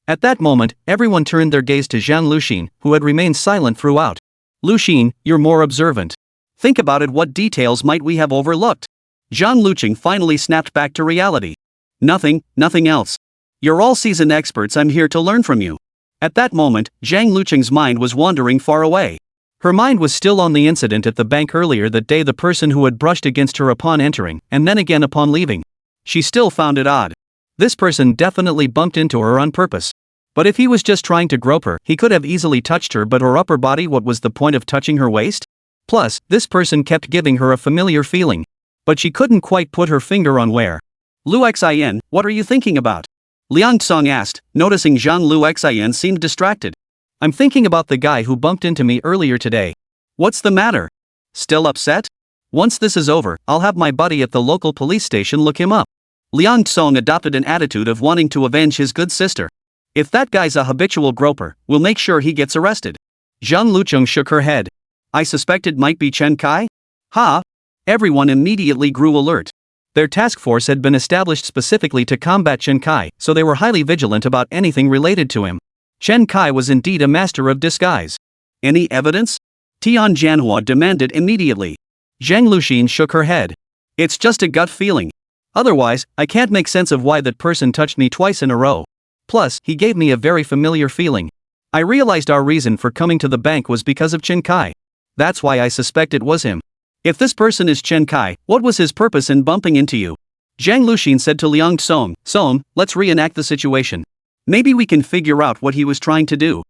At that moment, everyone turned their gaze to Zhang Luxin, who had remained silent throughout. Luxin, you're more observant. Think about it, what details might we have overlooked? Zhang Luqing finally snapped back to reality. Nothing else. You're all seasoned experts, I'm here to learn from you. At that moment, Zhang Luqing's mind was wandering far away. Her mind was still on the incident at the bank earlier that day, the person who had brushed against her upon entering, and then again upon leaving. She still found it odd. This person definitely bumped into her on purpose. But if he was just trying to grope her, he could have easily touched her, but her upper body, what was the point of touching her waist? Plus, this person kept giving her a familiar feeling. But she couldn't quite put her finger on where. Lu Xin, what are you thinking about? Liang Tsong asked, noticing Zhang Lu Xin seemed distracted. I'm thinking about the guy who bumped into me earlier today. What's the matter? Still upset? Once this is over, I'll have my buddy at the local police station look him up. Liang Tsong adopted an attitude of wanting to avenge his good sister. If that guy's a habitual groper, we'll make sure he gets arrested. Zhang Luqing shook her head. I suspected might be Chen Kai? Ha! Everyone immediately grew alert. Their task force had been established specifically to combat Chen Kai, so they were highly vigilant about anything related to him. Chen Kai was indeed a master of disguise. Any evidence? Tian Jianhua demanded immediately. Zhang Luqing shook her head. It's just a gut feeling. Otherwise, I can't make sense of why that person touched me twice in a row. Plus, he gave me a very familiar feeling. I realized our reason for coming to the bank was because of Chen Kai. That's why I suspect it was him. If this person is Chen Kai, what was his purpose in bumping into you? Zhang Luqing said to Liang Tsong, let's reenact the situation. Maybe we can figure out what he was trying to do.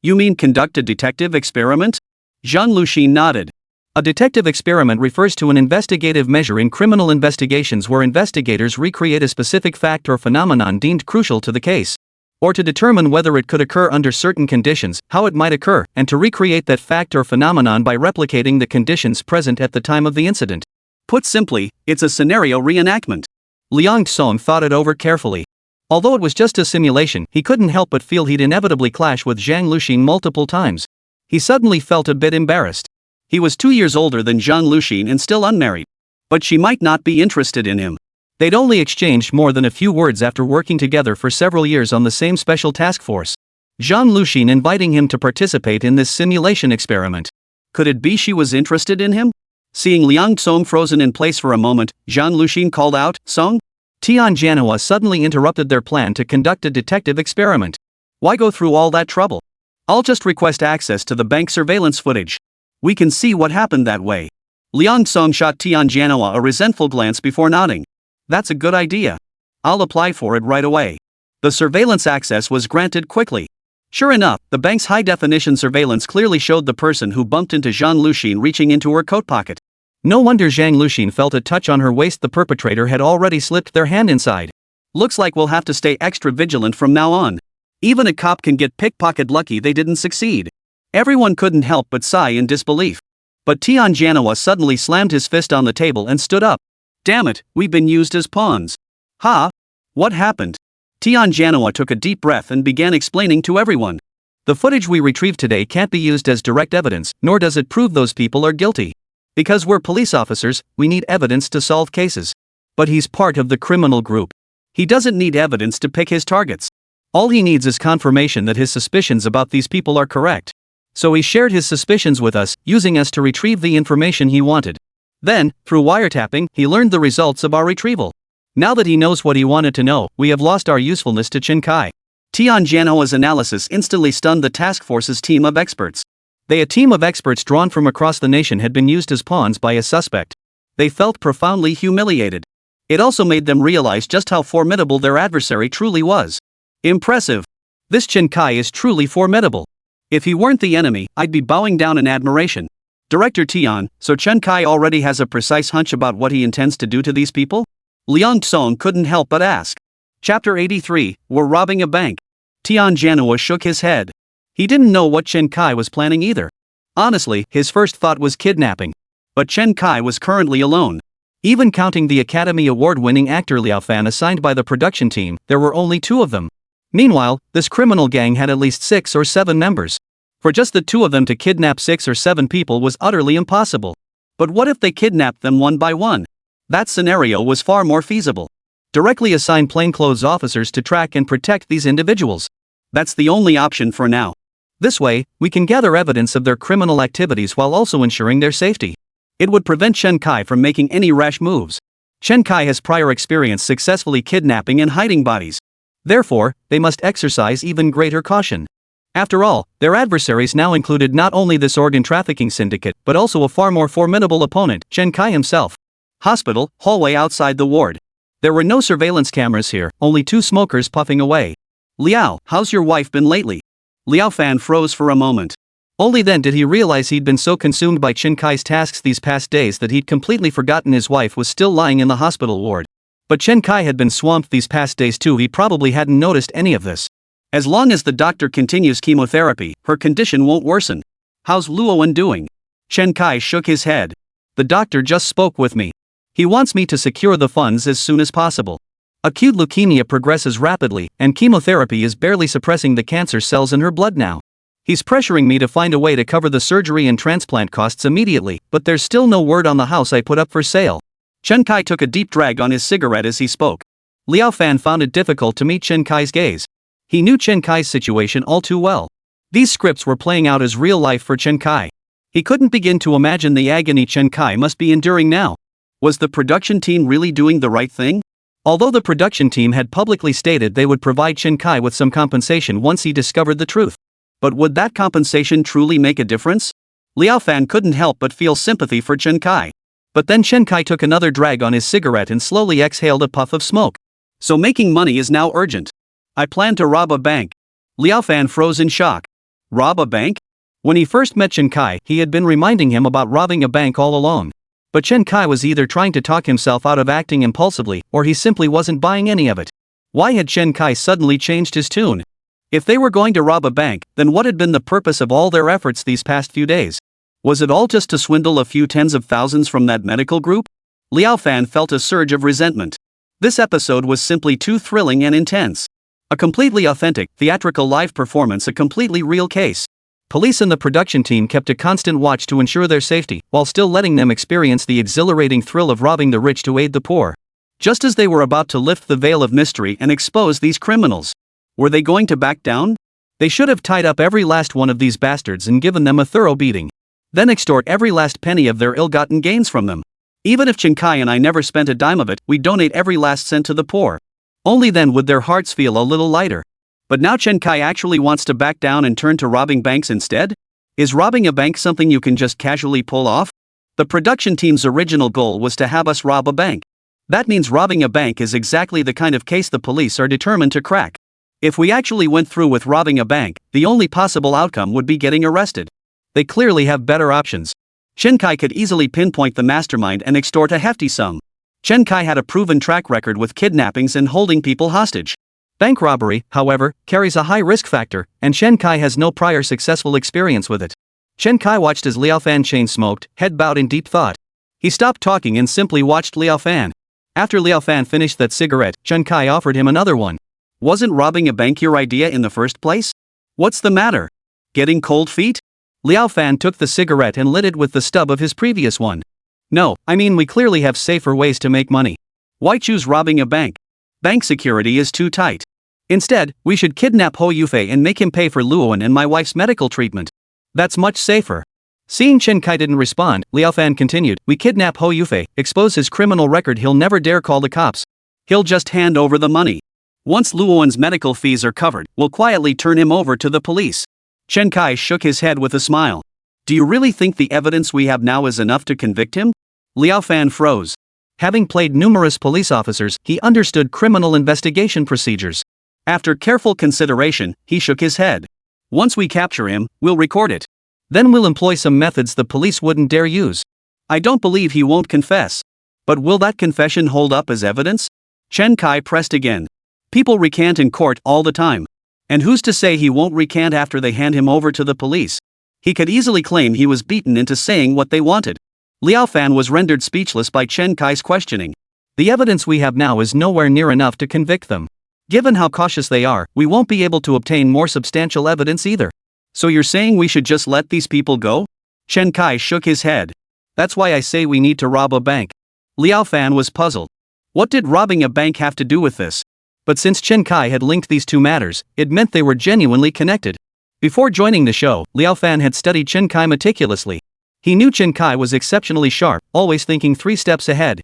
You mean conduct a detective experiment? Zhang Luqing nodded. A detective experiment refers to an investigative measure in criminal investigations where investigators recreate a specific fact or phenomenon deemed crucial to the case, or to determine whether it could occur under certain conditions, how it might occur, and to recreate that fact or phenomenon by replicating the conditions present at the time of the incident. Put simply, it's a scenario reenactment. Liang Tsong thought it over carefully. Although it was just a simulation, he couldn't help but feel he'd inevitably clash with Zhang Luqing multiple times. He suddenly felt a bit embarrassed. He was 2 years older than Zhang Luqing and still unmarried. But she might not be interested in him. They'd only exchanged more than a few words after working together for several years on the same special task force. Zhang Luqing inviting him to participate in this simulation experiment. Could it be she was interested in him? Seeing Liang Tsong frozen in place for a moment, Zhang Luqing called out, Song? Tian Jianhua suddenly interrupted their plan to conduct a detective experiment. Why go through all that trouble? I'll just request access to the bank surveillance footage. We can see what happened that way. Liang Tsong shot Tian Jianhua a resentful glance before nodding. That's a good idea. I'll apply for it right away. The surveillance access was granted quickly. Sure enough, the bank's high-definition surveillance clearly showed the person who bumped into Zhang Luqing reaching into her coat pocket. No wonder Zhang Luqing felt a touch on her waist. The perpetrator had already slipped their hand inside. Looks like we'll have to stay extra vigilant from now on. Even a cop can get pickpocket lucky they didn't succeed. Everyone couldn't help but sigh in disbelief. But Tian Jianhua suddenly slammed his fist on the table and stood up. Damn it, we've been used as pawns. Ha! What happened? Tian Jianhua took a deep breath and began explaining to everyone. The footage we retrieved today can't be used as direct evidence, nor does it prove those people are guilty. Because we're police officers, we need evidence to solve cases. But he's part of the criminal group. He doesn't need evidence to pick his targets. All he needs is confirmation that his suspicions about these people are correct. So he shared his suspicions with us, using us to retrieve the information he wanted. Then, through wiretapping, he learned the results of our retrieval. Now that he knows what he wanted to know, we have lost our usefulness to Chen Kai. Tian Jianhua's analysis instantly stunned the task force's team of experts. A team of experts drawn from across the nation had been used as pawns by a suspect. They felt profoundly humiliated. It also made them realize just how formidable their adversary truly was. Impressive. This Chen Kai is truly formidable. If he weren't the enemy, I'd be bowing down in admiration. Director Tian, so Chen Kai already has a precise hunch about what he intends to do to these people? Liang Tsong couldn't help but ask. Chapter 83, We're robbing a bank. Tian Jianhua shook his head. He didn't know what Chen Kai was planning either. Honestly, his first thought was kidnapping. But Chen Kai was currently alone. Even counting the Academy Award-winning actor Liao Fan assigned by the production team, there were only 2 of them. Meanwhile, this criminal gang had at least 6 or 7 members. For just the 2 of them to kidnap 6 or 7 people was utterly impossible. But what if they kidnapped them one by one? That scenario was far more feasible. Directly assign plainclothes officers to track and protect these individuals. That's the only option for now. This way, we can gather evidence of their criminal activities while also ensuring their safety. It would prevent Chen Kai from making any rash moves. Chen Kai has prior experience successfully kidnapping and hiding bodies. Therefore, they must exercise even greater caution. After all, their adversaries now included not only this organ trafficking syndicate but also a far more formidable opponent, Chen Kai himself. Hospital, hallway outside the ward. There were no surveillance cameras here, only two smokers puffing away. Liao, how's your wife been lately? Liao Fan froze for a moment. Only then did he realize he'd been so consumed by Chen Kai's tasks these past days that he'd completely forgotten his wife was still lying in the hospital ward. But Chen Kai had been swamped these past days too, he probably hadn't noticed any of this. As long as the doctor continues chemotherapy, her condition won't worsen. How's Luowen doing? Chen Kai shook his head. The doctor just spoke with me. He wants me to secure the funds as soon as possible. Acute leukemia progresses rapidly, and chemotherapy is barely suppressing the cancer cells in her blood now. He's pressuring me to find a way to cover the surgery and transplant costs immediately, but there's still no word on the house I put up for sale. Chen Kai took a deep drag on his cigarette as he spoke. Liao Fan found it difficult to meet Chen Kai's gaze. He knew Chen Kai's situation all too well. These scripts were playing out as real life for Chen Kai. He couldn't begin to imagine the agony Chen Kai must be enduring now. Was the production team really doing the right thing? Although the production team had publicly stated they would provide Chen Kai with some compensation once he discovered the truth. But would that compensation truly make a difference? Liao Fan couldn't help but feel sympathy for Chen Kai. But then Chen Kai took another drag on his cigarette and slowly exhaled a puff of smoke. So making money is now urgent. I plan to rob a bank. Liao Fan froze in shock. Rob a bank? When he first met Chen Kai, he had been reminding him about robbing a bank all along. But Chen Kai was either trying to talk himself out of acting impulsively, or he simply wasn't buying any of it. Why had Chen Kai suddenly changed his tune? If they were going to rob a bank, then what had been the purpose of all their efforts these past few days? Was it all just to swindle a few tens of thousands from that medical group? Liao Fan felt a surge of resentment. This episode was simply too thrilling and intense. A completely authentic, theatrical live performance, a completely real case. Police and the production team kept a constant watch to ensure their safety, while still letting them experience the exhilarating thrill of robbing the rich to aid the poor. Just as they were about to lift the veil of mystery and expose these criminals. Were they going to back down? They should have tied up every last one of these bastards and given them a thorough beating. Then extort every last penny of their ill-gotten gains from them. Even if Chen Kai and I never spent a dime of it, we'd donate every last cent to the poor. Only then would their hearts feel a little lighter. But now Chen Kai actually wants to back down and turn to robbing banks instead? Is robbing a bank something you can just casually pull off? The production team's original goal was to have us rob a bank. That means robbing a bank is exactly the kind of case the police are determined to crack. If we actually went through with robbing a bank, the only possible outcome would be getting arrested. They clearly have better options. Chen Kai could easily pinpoint the mastermind and extort a hefty sum. Chen Kai had a proven track record with kidnappings and holding people hostage. Bank robbery, however, carries a high risk factor, and Chen Kai has no prior successful experience with it. Chen Kai watched as Liao Fan chain smoked, head bowed in deep thought. He stopped talking and simply watched Liao Fan. After Liao Fan finished that cigarette, Chen Kai offered him another one. Wasn't robbing a bank your idea in the first place? What's the matter? Getting cold feet? Liao Fan took the cigarette and lit it with the stub of his previous one. No, I mean we clearly have safer ways to make money. Why choose robbing a bank? Bank security is too tight. Instead, we should kidnap Ho Yufei and make him pay for Luowen and my wife's medical treatment. That's much safer. Seeing Chen Kai didn't respond, Liao Fan continued, we kidnap Ho Yufei, expose his criminal record, he'll never dare call the cops. He'll just hand over the money. Once Luowen's medical fees are covered, we'll quietly turn him over to the police. Chen Kai shook his head with a smile. Do you really think the evidence we have now is enough to convict him? Liao Fan froze. Having played numerous police officers, he understood criminal investigation procedures. After careful consideration, he shook his head. Once we capture him, we'll record it. Then we'll employ some methods the police wouldn't dare use. I don't believe he won't confess. But will that confession hold up as evidence? Chen Kai pressed again. People recant in court all the time. And who's to say he won't recant after they hand him over to the police? He could easily claim he was beaten into saying what they wanted. Liao Fan was rendered speechless by Chen Kai's questioning. The evidence we have now is nowhere near enough to convict them. Given how cautious they are, we won't be able to obtain more substantial evidence either. So you're saying we should just let these people go? Chen Kai shook his head. That's why I say we need to rob a bank. Liao Fan was puzzled. What did robbing a bank have to do with this? But since Chen Kai had linked these two matters, it meant they were genuinely connected. Before joining the show, Liao Fan had studied Chen Kai meticulously. He knew Chen Kai was exceptionally sharp, always thinking 3 steps ahead.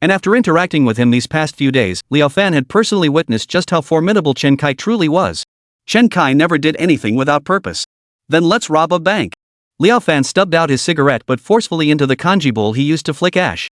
And after interacting with him these past few days, Liao Fan had personally witnessed just how formidable Chen Kai truly was. Chen Kai never did anything without purpose. Then let's rob a bank. Liao Fan stubbed out his cigarette but forcefully into the kanji bowl he used to flick ash.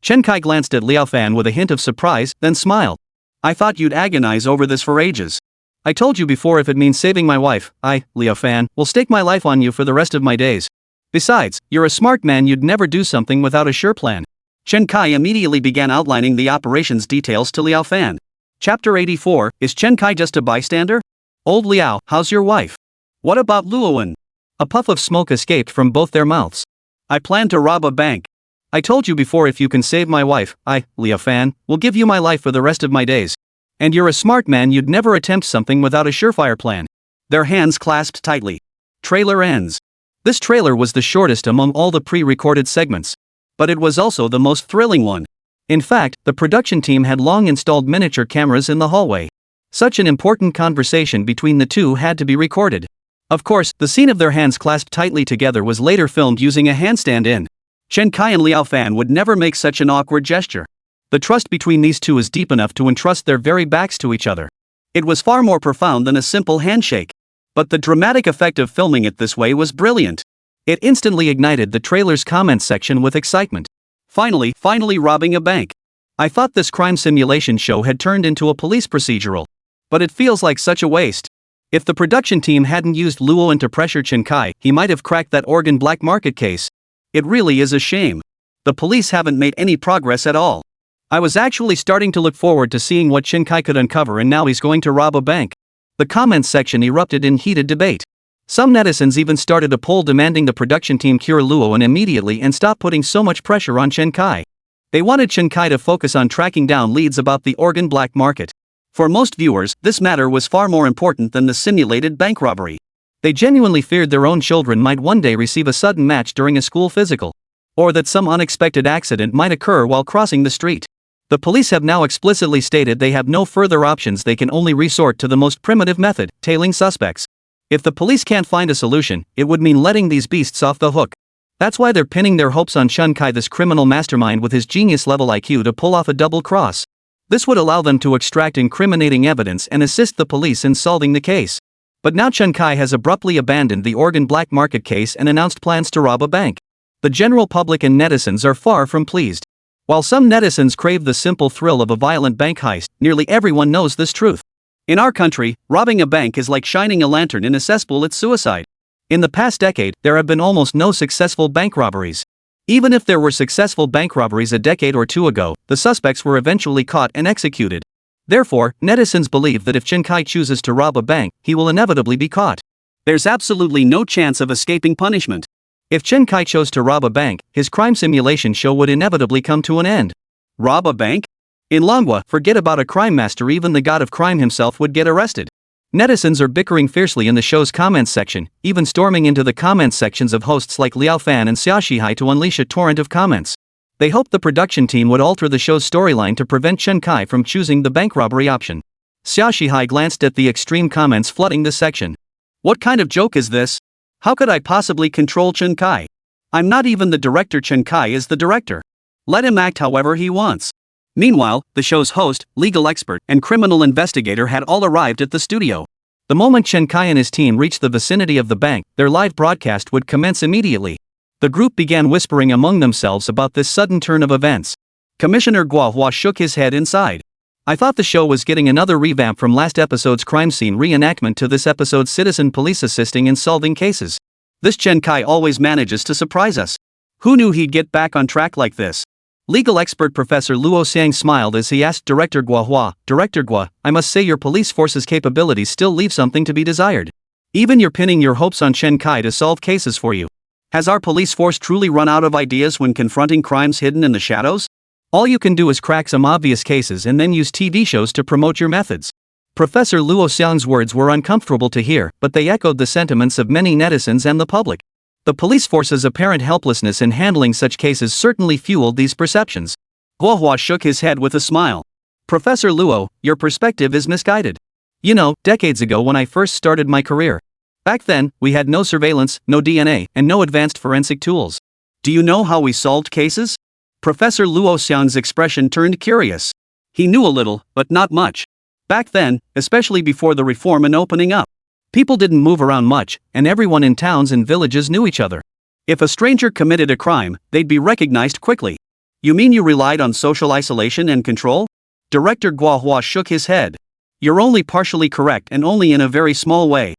Chen Kai glanced at Liao Fan with a hint of surprise, then smiled. I thought you'd agonize over this for ages. I told you before, if it means saving my wife, I, Liao Fan, will stake my life on you for the rest of my days. Besides, you're a smart man, you'd never do something without a sure plan. Chen Kai immediately began outlining the operation's details to Liao Fan. Chapter 84, Is Chen Kai just a bystander? Old Liao, how's your wife? What about Luowen? A puff of smoke escaped from both their mouths. I plan to rob a bank. I told you before, if you can save my wife, I, Liao Fan, will give you my life for the rest of my days. And you're a smart man, you'd never attempt something without a surefire plan. Their hands clasped tightly. Trailer ends. This trailer was the shortest among all the pre-recorded segments. But it was also the most thrilling one. In fact, the production team had long installed miniature cameras in the hallway. Such an important conversation between the two had to be recorded. Of course, the scene of their hands clasped tightly together was later filmed using a handstand in. Chen Kai and Liao Fan would never make such an awkward gesture. The trust between these two is deep enough to entrust their very backs to each other. It was far more profound than a simple handshake. But the dramatic effect of filming it this way was brilliant. It instantly ignited the trailer's comments section with excitement. Finally robbing a bank. I thought this crime simulation show had turned into a police procedural. But it feels like such a waste. If the production team hadn't used Luo to pressure Chen Kai, he might have cracked that Oregon black market case. It really is a shame. The police haven't made any progress at all. I was actually starting to look forward to seeing what Chen Kai could uncover, and now he's going to rob a bank. The comments section erupted in heated debate. Some netizens even started a poll demanding the production team cure Luo immediately and stop putting so much pressure on Chen Kai. They wanted Chen Kai to focus on tracking down leads about the Oregon black market. For most viewers, this matter was far more important than the simulated bank robbery. They genuinely feared their own children might one day receive a sudden match during a school physical. Or that some unexpected accident might occur while crossing the street. The police have now explicitly stated they have no further options, they can only resort to the most primitive method, tailing suspects. If the police can't find a solution, it would mean letting these beasts off the hook. That's why they're pinning their hopes on Chen Kai, this criminal mastermind with his genius-level IQ, to pull off a double cross. This would allow them to extract incriminating evidence and assist the police in solving the case. But now Chen Kai has abruptly abandoned the Oregon black market case and announced plans to rob a bank. The general public and netizens are far from pleased. While some netizens crave the simple thrill of a violent bank heist, nearly everyone knows this truth. In our country, robbing a bank is like shining a lantern in a cesspool, it's suicide. In the past decade, there have been almost no successful bank robberies. Even if there were successful bank robberies a decade or two ago, the suspects were eventually caught and executed. Therefore, netizens believe that if Chen Kai chooses to rob a bank, he will inevitably be caught. There's absolutely no chance of escaping punishment. If Chen Kai chose to rob a bank, his crime simulation show would inevitably come to an end. Rob a bank? In Longwa, forget about a crime master, even the god of crime himself would get arrested. Netizens are bickering fiercely in the show's comments section, even storming into the comments sections of hosts like Liao Fan and Xiaoshihai to unleash a torrent of comments. They hoped the production team would alter the show's storyline to prevent Chen Kai from choosing the bank robbery option. Xiaoshihai glanced at the extreme comments flooding the section. What kind of joke is this? How could I possibly control Chen Kai? I'm not even the director, Chen Kai is the director. Let him act however he wants. Meanwhile, the show's host, legal expert, and criminal investigator had all arrived at the studio. The moment Chen Kai and his team reached the vicinity of the bank, their live broadcast would commence immediately. The group began whispering among themselves about this sudden turn of events. Commissioner Guohua shook his head inside. I thought the show was getting another revamp from last episode's crime scene reenactment to this episode's citizen police assisting in solving cases. This Chen Kai always manages to surprise us. Who knew he'd get back on track like this? Legal expert Professor Luo Xiang smiled as he asked Director Guohua, Director Guo, I must say your police force's capabilities still leave something to be desired. Even you're pinning your hopes on Chen Kai to solve cases for you. Has our police force truly run out of ideas when confronting crimes hidden in the shadows? All you can do is crack some obvious cases and then use TV shows to promote your methods. Professor Luo Xiang's words were uncomfortable to hear, but they echoed the sentiments of many netizens and the public. The police force's apparent helplessness in handling such cases certainly fueled these perceptions. Guohua shook his head with a smile. Professor Luo, your perspective is misguided. You know, decades ago when I first started my career. Back then, we had no surveillance, no DNA, and no advanced forensic tools. Do you know how we solved cases? Professor Luo Xiang's expression turned curious. He knew a little, but not much. Back then, especially before the reform and opening up, people didn't move around much, and everyone in towns and villages knew each other. If a stranger committed a crime, they'd be recognized quickly. You mean you relied on social isolation and control? Director Guohua shook his head. You're only partially correct and only in a very small way.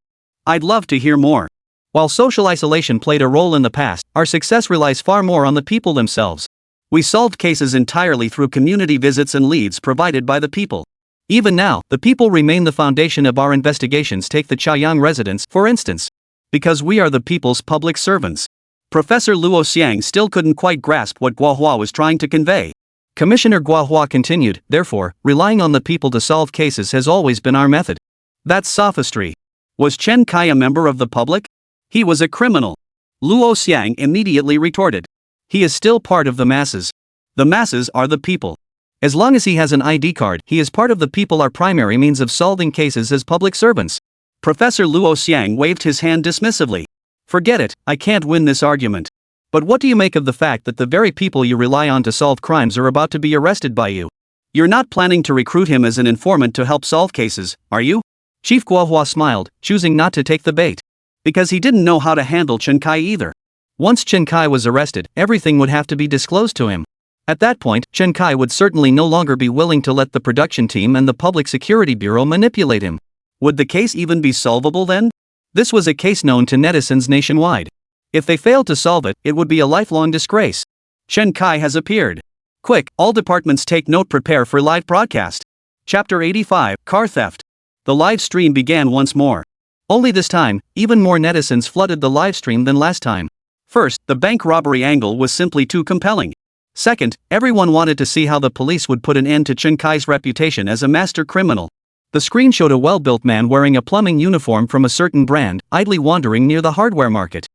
I'd love to hear more. While social isolation played a role in the past, our success relies far more on the people themselves. We solved cases entirely through community visits and leads provided by the people. Even now, the people remain the foundation of our investigations. Take the Chaoyang residents, for instance. Because we are the people's public servants. Professor Luo Xiang still couldn't quite grasp what Guohua was trying to convey. Commissioner Guohua continued, therefore, relying on the people to solve cases has always been our method. That's sophistry. Was Chen Kai a member of the public? He was a criminal. Luo Xiang immediately retorted. He is still part of the masses. The masses are the people. As long as he has an ID card, he is part of the people. Our primary means of solving cases as public servants. Professor Luo Xiang waved his hand dismissively. Forget it, I can't win this argument. But what do you make of the fact that the very people you rely on to solve crimes are about to be arrested by you? You're not planning to recruit him as an informant to help solve cases, are you? Chief Guohua smiled, choosing not to take the bait. Because he didn't know how to handle Chen Kai either. Once Chen Kai was arrested, everything would have to be disclosed to him. At that point, Chen Kai would certainly no longer be willing to let the production team and the Public Security Bureau manipulate him. Would the case even be solvable then? This was a case known to netizens nationwide. If they failed to solve it, it would be a lifelong disgrace. Chen Kai has appeared. Quick, all departments take note, prepare for live broadcast. Chapter 85, Car Theft. The live stream began once more. Only this time, even more netizens flooded the live stream than last time. First, the bank robbery angle was simply too compelling. Second, everyone wanted to see how the police would put an end to Chen Kai's reputation as a master criminal. The screen showed a well-built man wearing a plumbing uniform from a certain brand, idly wandering near the hardware market.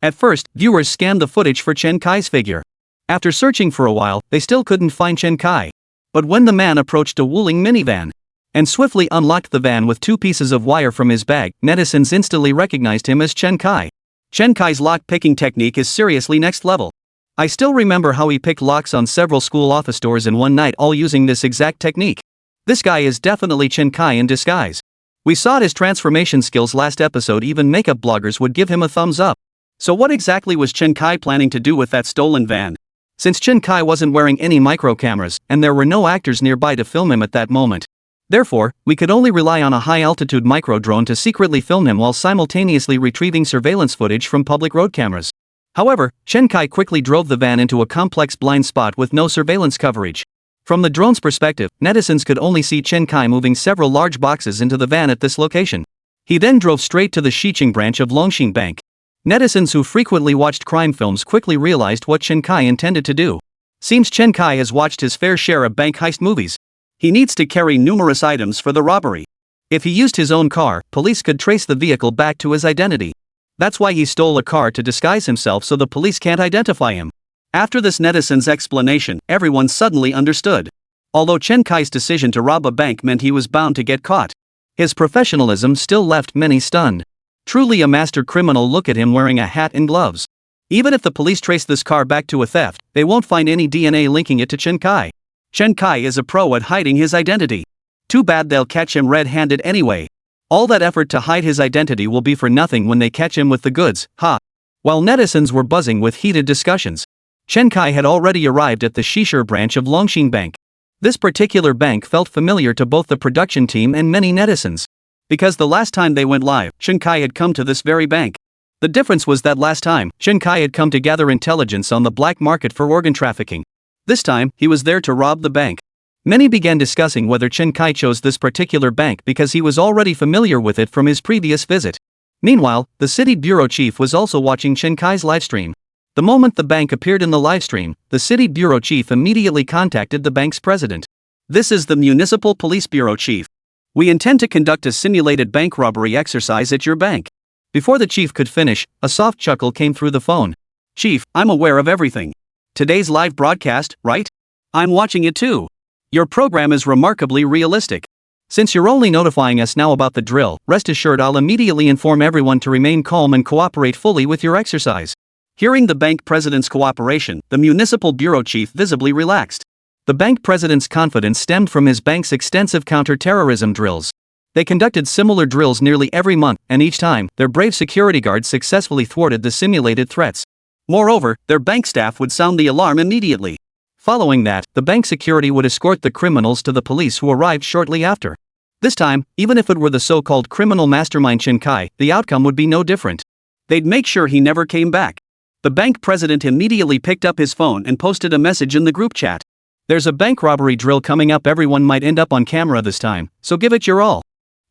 At first, viewers scanned the footage for Chen Kai's figure. After searching for a while, they still couldn't find Chen Kai. But when the man approached a Wuling minivan and swiftly unlocked the van with 2 pieces of wire from his bag, netizens instantly recognized him as Chen Kai. Chen Kai's lock-picking technique is seriously next level. I still remember how he picked locks on several school office doors in one night, all using this exact technique. This guy is definitely Chen Kai in disguise. We saw his transformation skills last episode, even makeup bloggers would give him a thumbs up. So what exactly was Chen Kai planning to do with that stolen van? Since Chen Kai wasn't wearing any micro cameras, and there were no actors nearby to film him at that moment. Therefore, we could only rely on a high-altitude micro drone to secretly film him while simultaneously retrieving surveillance footage from public road cameras. However, Chen Kai quickly drove the van into a complex blind spot with no surveillance coverage. From the drone's perspective, netizens could only see Chen Kai moving several large boxes into the van at this location. He then drove straight to the Xiqing branch of Longxing Bank. Netizens who frequently watched crime films quickly realized what Chen Kai intended to do. Seems Chen Kai has watched his fair share of bank heist movies. He needs to carry numerous items for the robbery. If he used his own car, police could trace the vehicle back to his identity. That's why he stole a car to disguise himself so the police can't identify him. After this netizen's explanation, everyone suddenly understood. Although Chen Kai's decision to rob a bank meant he was bound to get caught, his professionalism still left many stunned. Truly a master criminal. Look at him wearing a hat and gloves. Even if the police trace this car back to a theft, they won't find any DNA linking it to Chen Kai. Chen Kai is a pro at hiding his identity. Too bad they'll catch him red-handed anyway. All that effort to hide his identity will be for nothing when they catch him with the goods, ha! While netizens were buzzing with heated discussions, Chen Kai had already arrived at the Shishir branch of Longxing Bank. This particular bank felt familiar to both the production team and many netizens. Because the last time they went live, Chen Kai had come to this very bank. The difference was that last time, Chen Kai had come to gather intelligence on the black market for organ trafficking. This time, he was there to rob the bank. Many began discussing whether Chen Kai chose this particular bank because he was already familiar with it from his previous visit. Meanwhile, the city bureau chief was also watching Chen Kai's livestream. The moment the bank appeared in the livestream, the city bureau chief immediately contacted the bank's president. This is the Municipal Police Bureau chief. We intend to conduct a simulated bank robbery exercise at your bank. Before the chief could finish, a soft chuckle came through the phone. Chief, I'm aware of everything. Today's live broadcast, right? I'm watching it too. Your program is remarkably realistic. Since you're only notifying us now about the drill, rest assured I'll immediately inform everyone to remain calm and cooperate fully with your exercise. Hearing the bank president's cooperation, the municipal bureau chief visibly relaxed. The bank president's confidence stemmed from his bank's extensive counter-terrorism drills. They conducted similar drills nearly every month, and each time, their brave security guards successfully thwarted the simulated threats. Moreover, their bank staff would sound the alarm immediately. Following that, the bank security would escort the criminals to the police who arrived shortly after. This time, even if it were the so-called criminal mastermind Chen Kai, the outcome would be no different. They'd make sure he never came back. The bank president immediately picked up his phone and posted a message in the group chat. There's a bank robbery drill coming up, everyone might end up on camera this time, so give it your all.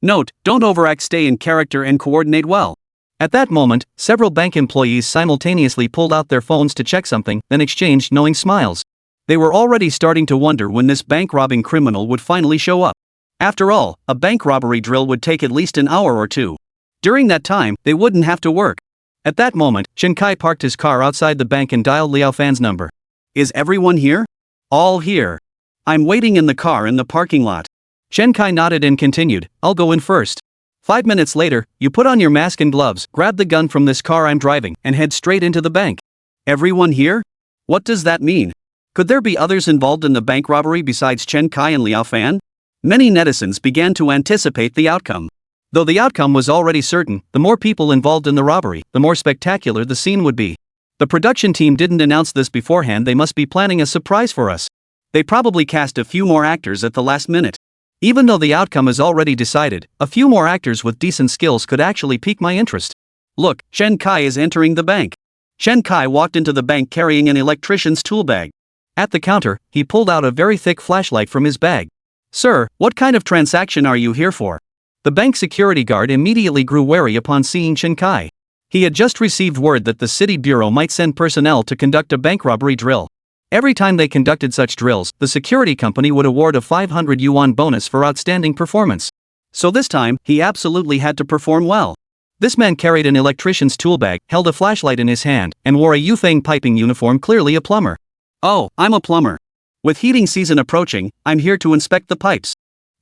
Note, don't overact, stay in character and coordinate well. At that moment, several bank employees simultaneously pulled out their phones to check something, then exchanged knowing smiles. They were already starting to wonder when this bank robbing criminal would finally show up. After all, a bank robbery drill would take at least an hour or two. During that time, they wouldn't have to work. At that moment, Chen Kai parked his car outside the bank and dialed Liao Fan's number. Is everyone here? All here. I'm waiting in the car in the parking lot. Chen Kai nodded and continued, I'll go in first. 5 minutes later, you put on your mask and gloves, grab the gun from this car I'm driving, and head straight into the bank. Everyone here? What does that mean? Could there be others involved in the bank robbery besides Chen Kai and Liao Fan? Many netizens began to anticipate the outcome. Though the outcome was already certain, the more people involved in the robbery, the more spectacular the scene would be. The production team didn't announce this beforehand, they must be planning a surprise for us. They probably cast a few more actors at the last minute. Even though the outcome is already decided, a few more actors with decent skills could actually pique my interest. Look, Chen Kai is entering the bank. Chen Kai walked into the bank carrying an electrician's tool bag. At the counter, he pulled out a very thick flashlight from his bag. Sir, what kind of transaction are you here for? The bank security guard immediately grew wary upon seeing Chen Kai. He had just received word that the city bureau might send personnel to conduct a bank robbery drill. Every time they conducted such drills, the security company would award a 500 yuan bonus for outstanding performance. So this time, he absolutely had to perform well. This man carried an electrician's tool bag, held a flashlight in his hand, and wore a Yufeng piping uniform, clearly a plumber. Oh, I'm a plumber. With heating season approaching, I'm here to inspect the pipes.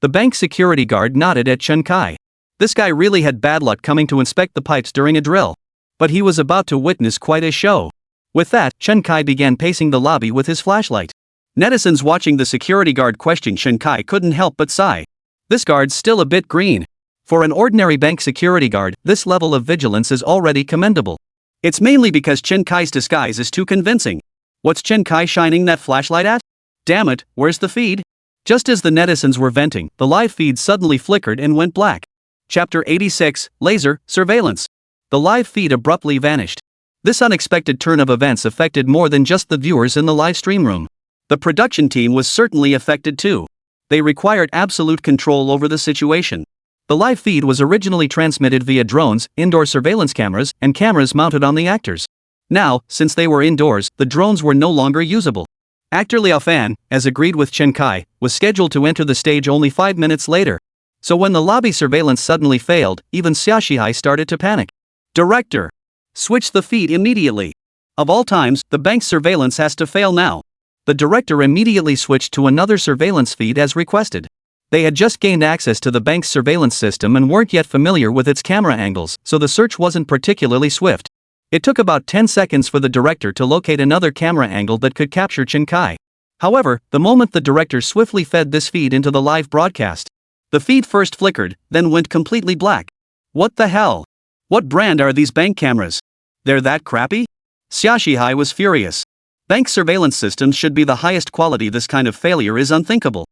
The bank security guard nodded at Chen Kai. This guy really had bad luck coming to inspect the pipes during a drill. But he was about to witness quite a show. With that, Chen Kai began pacing the lobby with his flashlight. Netizens watching the security guard question Chen Kai couldn't help but sigh. This guard's still a bit green. For an ordinary bank security guard, this level of vigilance is already commendable. It's mainly because Chen Kai's disguise is too convincing. What's Chen Kai shining that flashlight at? Damn it, where's the feed? Just as the netizens were venting, the live feed suddenly flickered and went black. Chapter 86, Laser, Surveillance. The live feed abruptly vanished. This unexpected turn of events affected more than just the viewers in the live stream room. The production team was certainly affected too. They required absolute control over the situation. The live feed was originally transmitted via drones, indoor surveillance cameras, and cameras mounted on the actors. Now, since they were indoors, the drones were no longer usable. Actor Liao Fan, as agreed with Chen Kai, was scheduled to enter the stage only 5 minutes later. So when the lobby surveillance suddenly failed, even Xia Shihai started to panic. Director! Switch the feed immediately. Of all times, the bank's surveillance has to fail now. The director immediately switched to another surveillance feed as requested. They had just gained access to the bank's surveillance system and weren't yet familiar with its camera angles, so the search wasn't particularly swift. It took about 10 seconds for the director to locate another camera angle that could capture Chen Kai. However, the moment the director swiftly fed this feed into the live broadcast, the feed first flickered, then went completely black. What the hell? What brand are these bank cameras? They're that crappy? Xia Shihai was furious. Bank surveillance systems should be the highest quality. This kind of failure is unthinkable.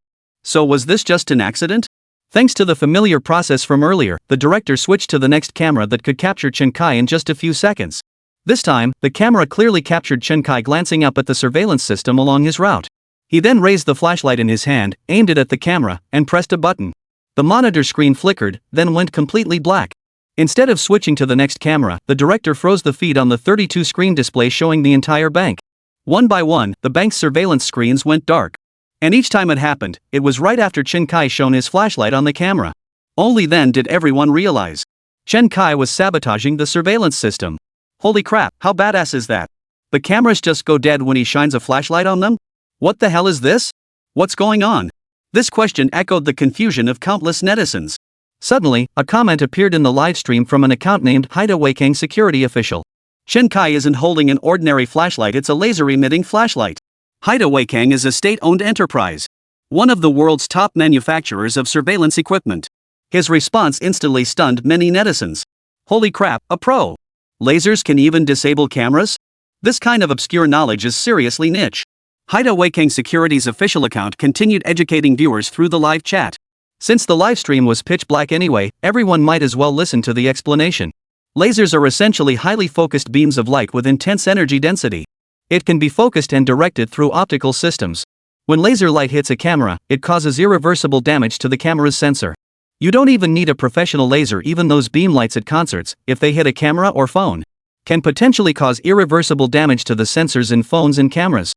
So was this just an accident? Thanks to the familiar process from earlier, the director switched to the next camera that could capture Chen Kai in just a few seconds. This time, the camera clearly captured Chen Kai glancing up at the surveillance system along his route. He then raised the flashlight in his hand, aimed it at the camera, and pressed a button. The monitor screen flickered, then went completely black. Instead of switching to the next camera, the director froze the feed on the 32 screen display showing the entire bank. One by one, the bank's surveillance screens went dark. And each time it happened, it was right after Chen Kai shone his flashlight on the camera. Only then did everyone realize. Chen Kai was sabotaging the surveillance system. Holy crap, how badass is that? The cameras just go dead when he shines a flashlight on them? What the hell is this? What's going on? This question echoed the confusion of countless netizens. Suddenly, a comment appeared in the live stream from an account named Haida Weikang Security Official. Chen Kai isn't holding an ordinary flashlight, it's a laser-emitting flashlight. Hideaway is a state-owned enterprise, one of the world's top manufacturers of surveillance equipment. His response instantly stunned many netizens. Holy crap, a pro! Lasers can even disable cameras? This kind of obscure knowledge is seriously niche. Hideaway Security's official account continued educating viewers through the live chat. Since the livestream was pitch black anyway, everyone might as well listen to the explanation. Lasers are essentially highly focused beams of light with intense energy density. It can be focused and directed through optical systems. When laser light hits a camera, it causes irreversible damage to the camera's sensor. You don't even need a professional laser, even those beam lights at concerts, if they hit a camera or phone, can potentially cause irreversible damage to the sensors in phones and cameras.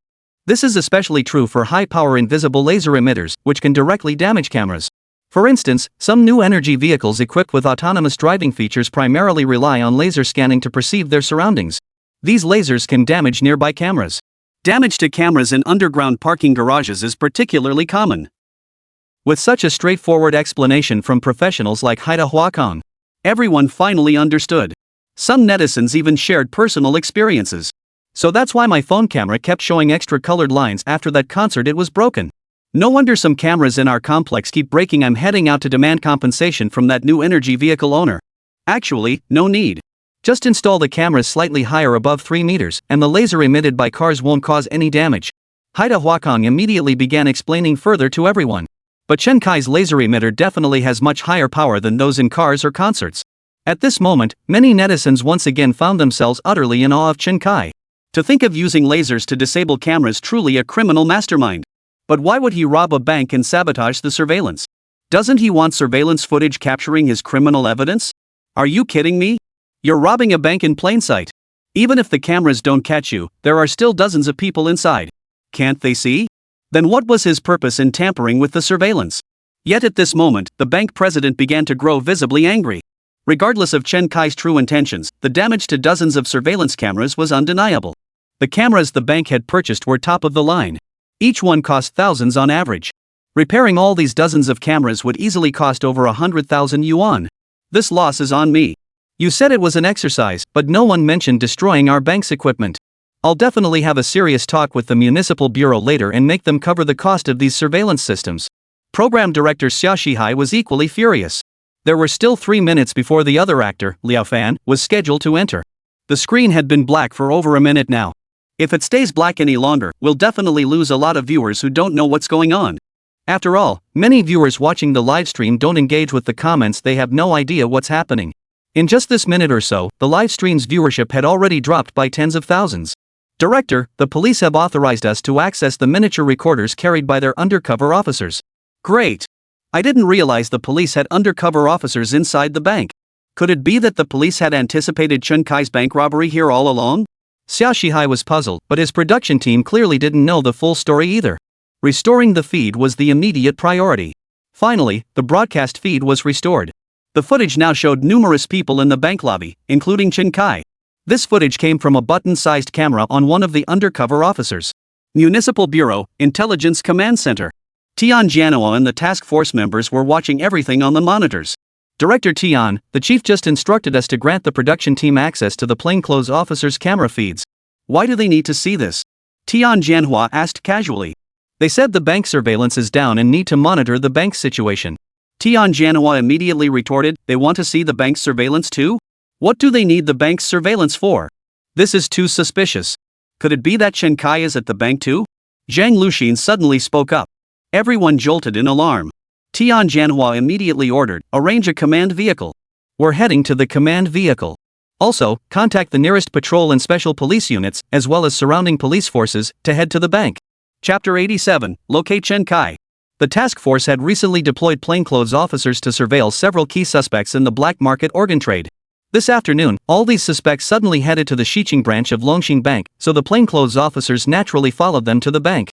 This is especially true for high-power invisible laser emitters, which can directly damage cameras. For instance, some new energy vehicles equipped with autonomous driving features primarily rely on laser scanning to perceive their surroundings. These lasers can damage nearby cameras. Damage to cameras in underground parking garages is particularly common. With such a straightforward explanation from professionals like Hideaway, everyone finally understood. Some netizens even shared personal experiences. So that's why my phone camera kept showing extra colored lines after that concert, it was broken. No wonder some cameras in our complex keep breaking. I'm heading out to demand compensation from that new energy vehicle owner. Actually, no need. Just install the cameras slightly higher above 3 meters, and the laser emitted by cars won't cause any damage. Hideaway immediately began explaining further to everyone. But Chen Kai's laser emitter definitely has much higher power than those in cars or concerts. At this moment, many netizens once again found themselves utterly in awe of Chen Kai. To think of using lasers to disable cameras, truly a criminal mastermind. But why would he rob a bank and sabotage the surveillance? Doesn't he want surveillance footage capturing his criminal evidence? Are you kidding me? You're robbing a bank in plain sight. Even if the cameras don't catch you, there are still dozens of people inside. Can't they see? Then what was his purpose in tampering with the surveillance? Yet at this moment, the bank president began to grow visibly angry. Regardless of Chen Kai's true intentions, the damage to dozens of surveillance cameras was undeniable. The cameras the bank had purchased were top of the line. Each one cost thousands on average. Repairing all these dozens of cameras would easily cost over 100,000 yuan. This loss is on me. You said it was an exercise, but no one mentioned destroying our bank's equipment. I'll definitely have a serious talk with the municipal bureau later and make them cover the cost of these surveillance systems. Program director Xia Shihai was equally furious. There were still 3 minutes before the other actor, Liao Fan, was scheduled to enter. The screen had been black for over a minute now. If it stays black any longer, we'll definitely lose a lot of viewers who don't know what's going on. After all, many viewers watching the livestream don't engage with the comments, they have no idea what's happening. In just this minute or so, the livestream's viewership had already dropped by tens of thousands. Director, the police have authorized us to access the miniature recorders carried by their undercover officers. Great! I didn't realize the police had undercover officers inside the bank. Could it be that the police had anticipated Chen Kai's bank robbery here all along? Xia Shihai was puzzled, but his production team clearly didn't know the full story either. Restoring the feed was the immediate priority. Finally, the broadcast feed was restored. The footage now showed numerous people in the bank lobby, including Chen Kai. This footage came from a button-sized camera on one of the undercover officers. Municipal Bureau, Intelligence Command Center. Tian Jianhua and the task force members were watching everything on the monitors. Director Tian, the chief just instructed us to grant the production team access to the plainclothes officers' camera feeds. Why do they need to see this? Tian Jianhua asked casually. They said the bank surveillance is down and need to monitor the bank's situation. Tian Jianhua immediately retorted, they want to see the bank's surveillance too? What do they need the bank's surveillance for? This is too suspicious. Could it be that Chen Kai is at the bank too? Zhang Luxin suddenly spoke up. Everyone jolted in alarm. Tian Jianhua immediately ordered, arrange a command vehicle. We're heading to the command vehicle. Also, contact the nearest patrol and special police units, as well as surrounding police forces, to head to the bank. Chapter 87, Locate Chen Kai. The task force had recently deployed plainclothes officers to surveil several key suspects in the black market organ trade. This afternoon, all these suspects suddenly headed to the Xiqing branch of Longxing Bank, so the plainclothes officers naturally followed them to the bank.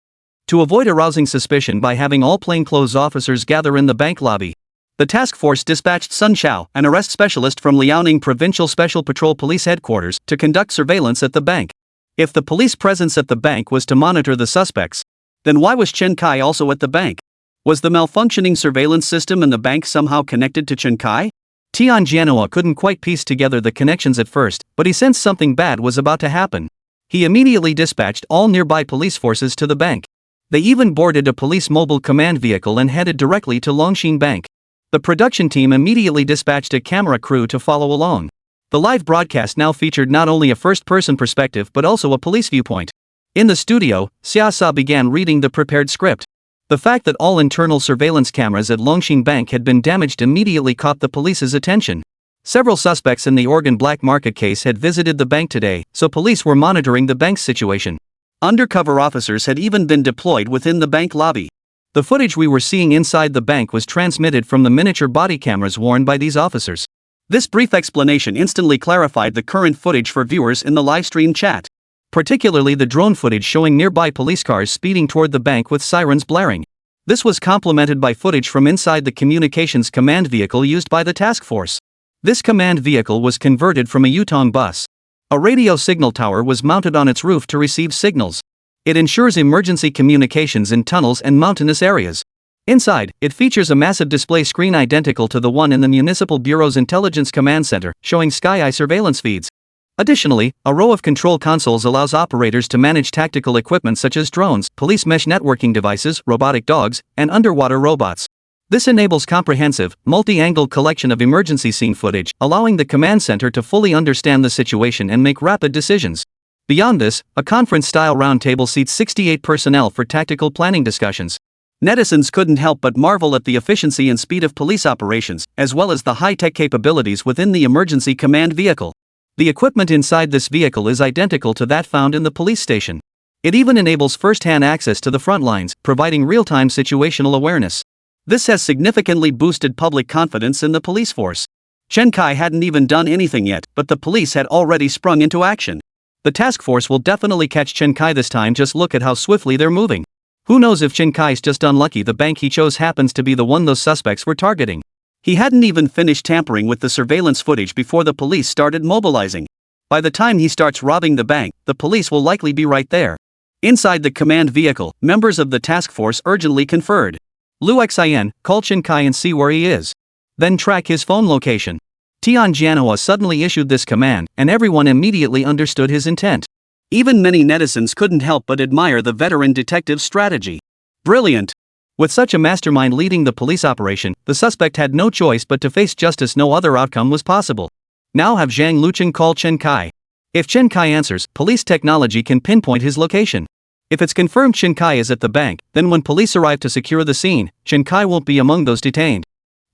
To avoid arousing suspicion by having all plainclothes officers gather in the bank lobby, the task force dispatched Sun Xiao, an arrest specialist from Liaoning Provincial Special Patrol Police Headquarters, to conduct surveillance at the bank. If the police presence at the bank was to monitor the suspects, then why was Chen Kai also at the bank? Was the malfunctioning surveillance system in the bank somehow connected to Chen Kai? Tianjianoa couldn't quite piece together the connections at first, but he sensed something bad was about to happen. He immediately dispatched all nearby police forces to the bank. They even boarded a police mobile command vehicle and headed directly to Longxin Bank. The production team immediately dispatched a camera crew to follow along. The live broadcast now featured not only a first-person perspective but also a police viewpoint. In the studio, Xiasa began reading the prepared script. The fact that all internal surveillance cameras at Longxin Bank had been damaged immediately caught the police's attention. Several suspects in the Oregon black market case had visited the bank today, so police were monitoring the bank's situation. Undercover officers had even been deployed within the bank lobby. The footage we were seeing inside the bank was transmitted from the miniature body cameras worn by these officers. This brief explanation instantly clarified the current footage for viewers in the livestream chat. Particularly the drone footage showing nearby police cars speeding toward the bank with sirens blaring. This was complemented by footage from inside the communications command vehicle used by the task force. This command vehicle was converted from a Yutong bus. A radio signal tower was mounted on its roof to receive signals. It ensures emergency communications in tunnels and mountainous areas. Inside, it features a massive display screen identical to the one in the Municipal Bureau's Intelligence Command Center, showing sky-eye surveillance feeds. Additionally, a row of control consoles allows operators to manage tactical equipment such as drones, police mesh networking devices, robotic dogs, and underwater robots. This enables comprehensive, multi-angle collection of emergency scene footage, allowing the command center to fully understand the situation and make rapid decisions. Beyond this, a conference-style roundtable seats 68 personnel for tactical planning discussions. Netizens couldn't help but marvel at the efficiency and speed of police operations, as well as the high-tech capabilities within the emergency command vehicle. The equipment inside this vehicle is identical to that found in the police station. It even enables first-hand access to the front lines, providing real-time situational awareness. This has significantly boosted public confidence in the police force. Chen Kai hadn't even done anything yet, but the police had already sprung into action. The task force will definitely catch Chen Kai this time, just look at how swiftly they're moving. Who knows if Chen Kai's just unlucky the bank he chose happens to be the one those suspects were targeting. He hadn't even finished tampering with the surveillance footage before the police started mobilizing. By the time he starts robbing the bank, the police will likely be right there. Inside the command vehicle, members of the task force urgently conferred. Lu Xian, call Chen Kai and see where he is. Then track his phone location. Tianjianoa suddenly issued this command, and everyone immediately understood his intent. Even many netizens couldn't help but admire the veteran detective's strategy. Brilliant! With such a mastermind leading the police operation, the suspect had no choice but to face justice. No other outcome was possible. Now have Zhang Lucheng call Chen Kai. If Chen Kai answers, police technology can pinpoint his location. If it's confirmed Chen Kai is at the bank, then when police arrive to secure the scene, Chen Kai won't be among those detained.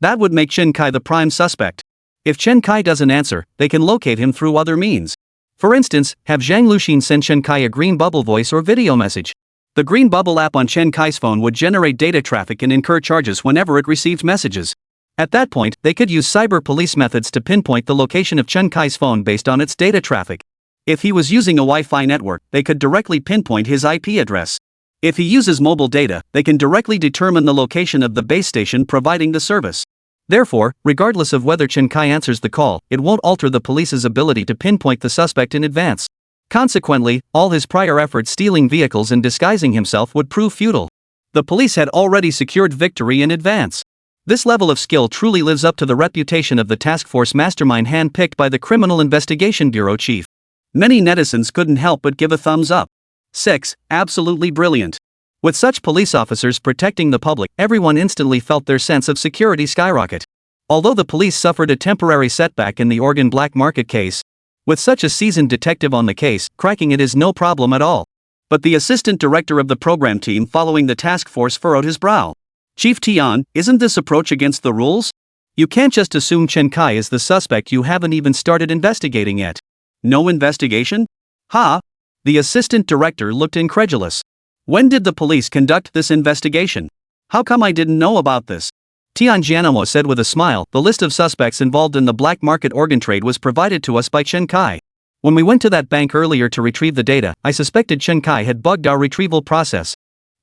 That would make Chen Kai the prime suspect. If Chen Kai doesn't answer, they can locate him through other means. For instance, have Zhang Luxin send Chen Kai a green bubble voice or video message. The green bubble app on Chen Kai's phone would generate data traffic and incur charges whenever it received messages. At that point, they could use cyber police methods to pinpoint the location of Chen Kai's phone based on its data traffic. If he was using a Wi-Fi network, they could directly pinpoint his IP address. If he uses mobile data, they can directly determine the location of the base station providing the service. Therefore, regardless of whether Chen Kai answers the call, it won't alter the police's ability to pinpoint the suspect in advance. Consequently, all his prior efforts stealing vehicles and disguising himself would prove futile. The police had already secured victory in advance. This level of skill truly lives up to the reputation of the task force mastermind handpicked by the Criminal Investigation Bureau chief. Many netizens couldn't help but give a thumbs up. 6. Absolutely brilliant. With such police officers protecting the public, everyone instantly felt their sense of security skyrocket. Although the police suffered a temporary setback in the Oregon black market case, with such a seasoned detective on the case, cracking it is no problem at all. But the assistant director of the program team following the task force furrowed his brow. Chief Tian, isn't this approach against the rules? You can't just assume Chen Kai is the suspect you haven't even started investigating yet. No investigation? Ha! The assistant director looked incredulous. When did the police conduct this investigation? How come I didn't know about this? Tianjianoa said with a smile, the list of suspects involved in the black market organ trade was provided to us by Chen Kai. When we went to that bank earlier to retrieve the data, I suspected Chen Kai had bugged our retrieval process.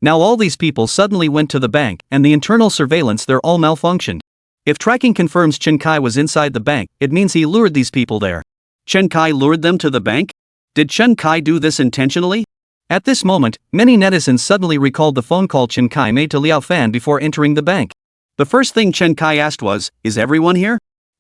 Now all these people suddenly went to the bank, and the internal surveillance there all malfunctioned. If tracking confirms Chen Kai was inside the bank, it means he lured these people there. Chen Kai lured them to the bank? Did Chen Kai do this intentionally? At this moment, many netizens suddenly recalled the phone call Chen Kai made to Liao Fan before entering the bank. The first thing Chen Kai asked was, "Is everyone here?"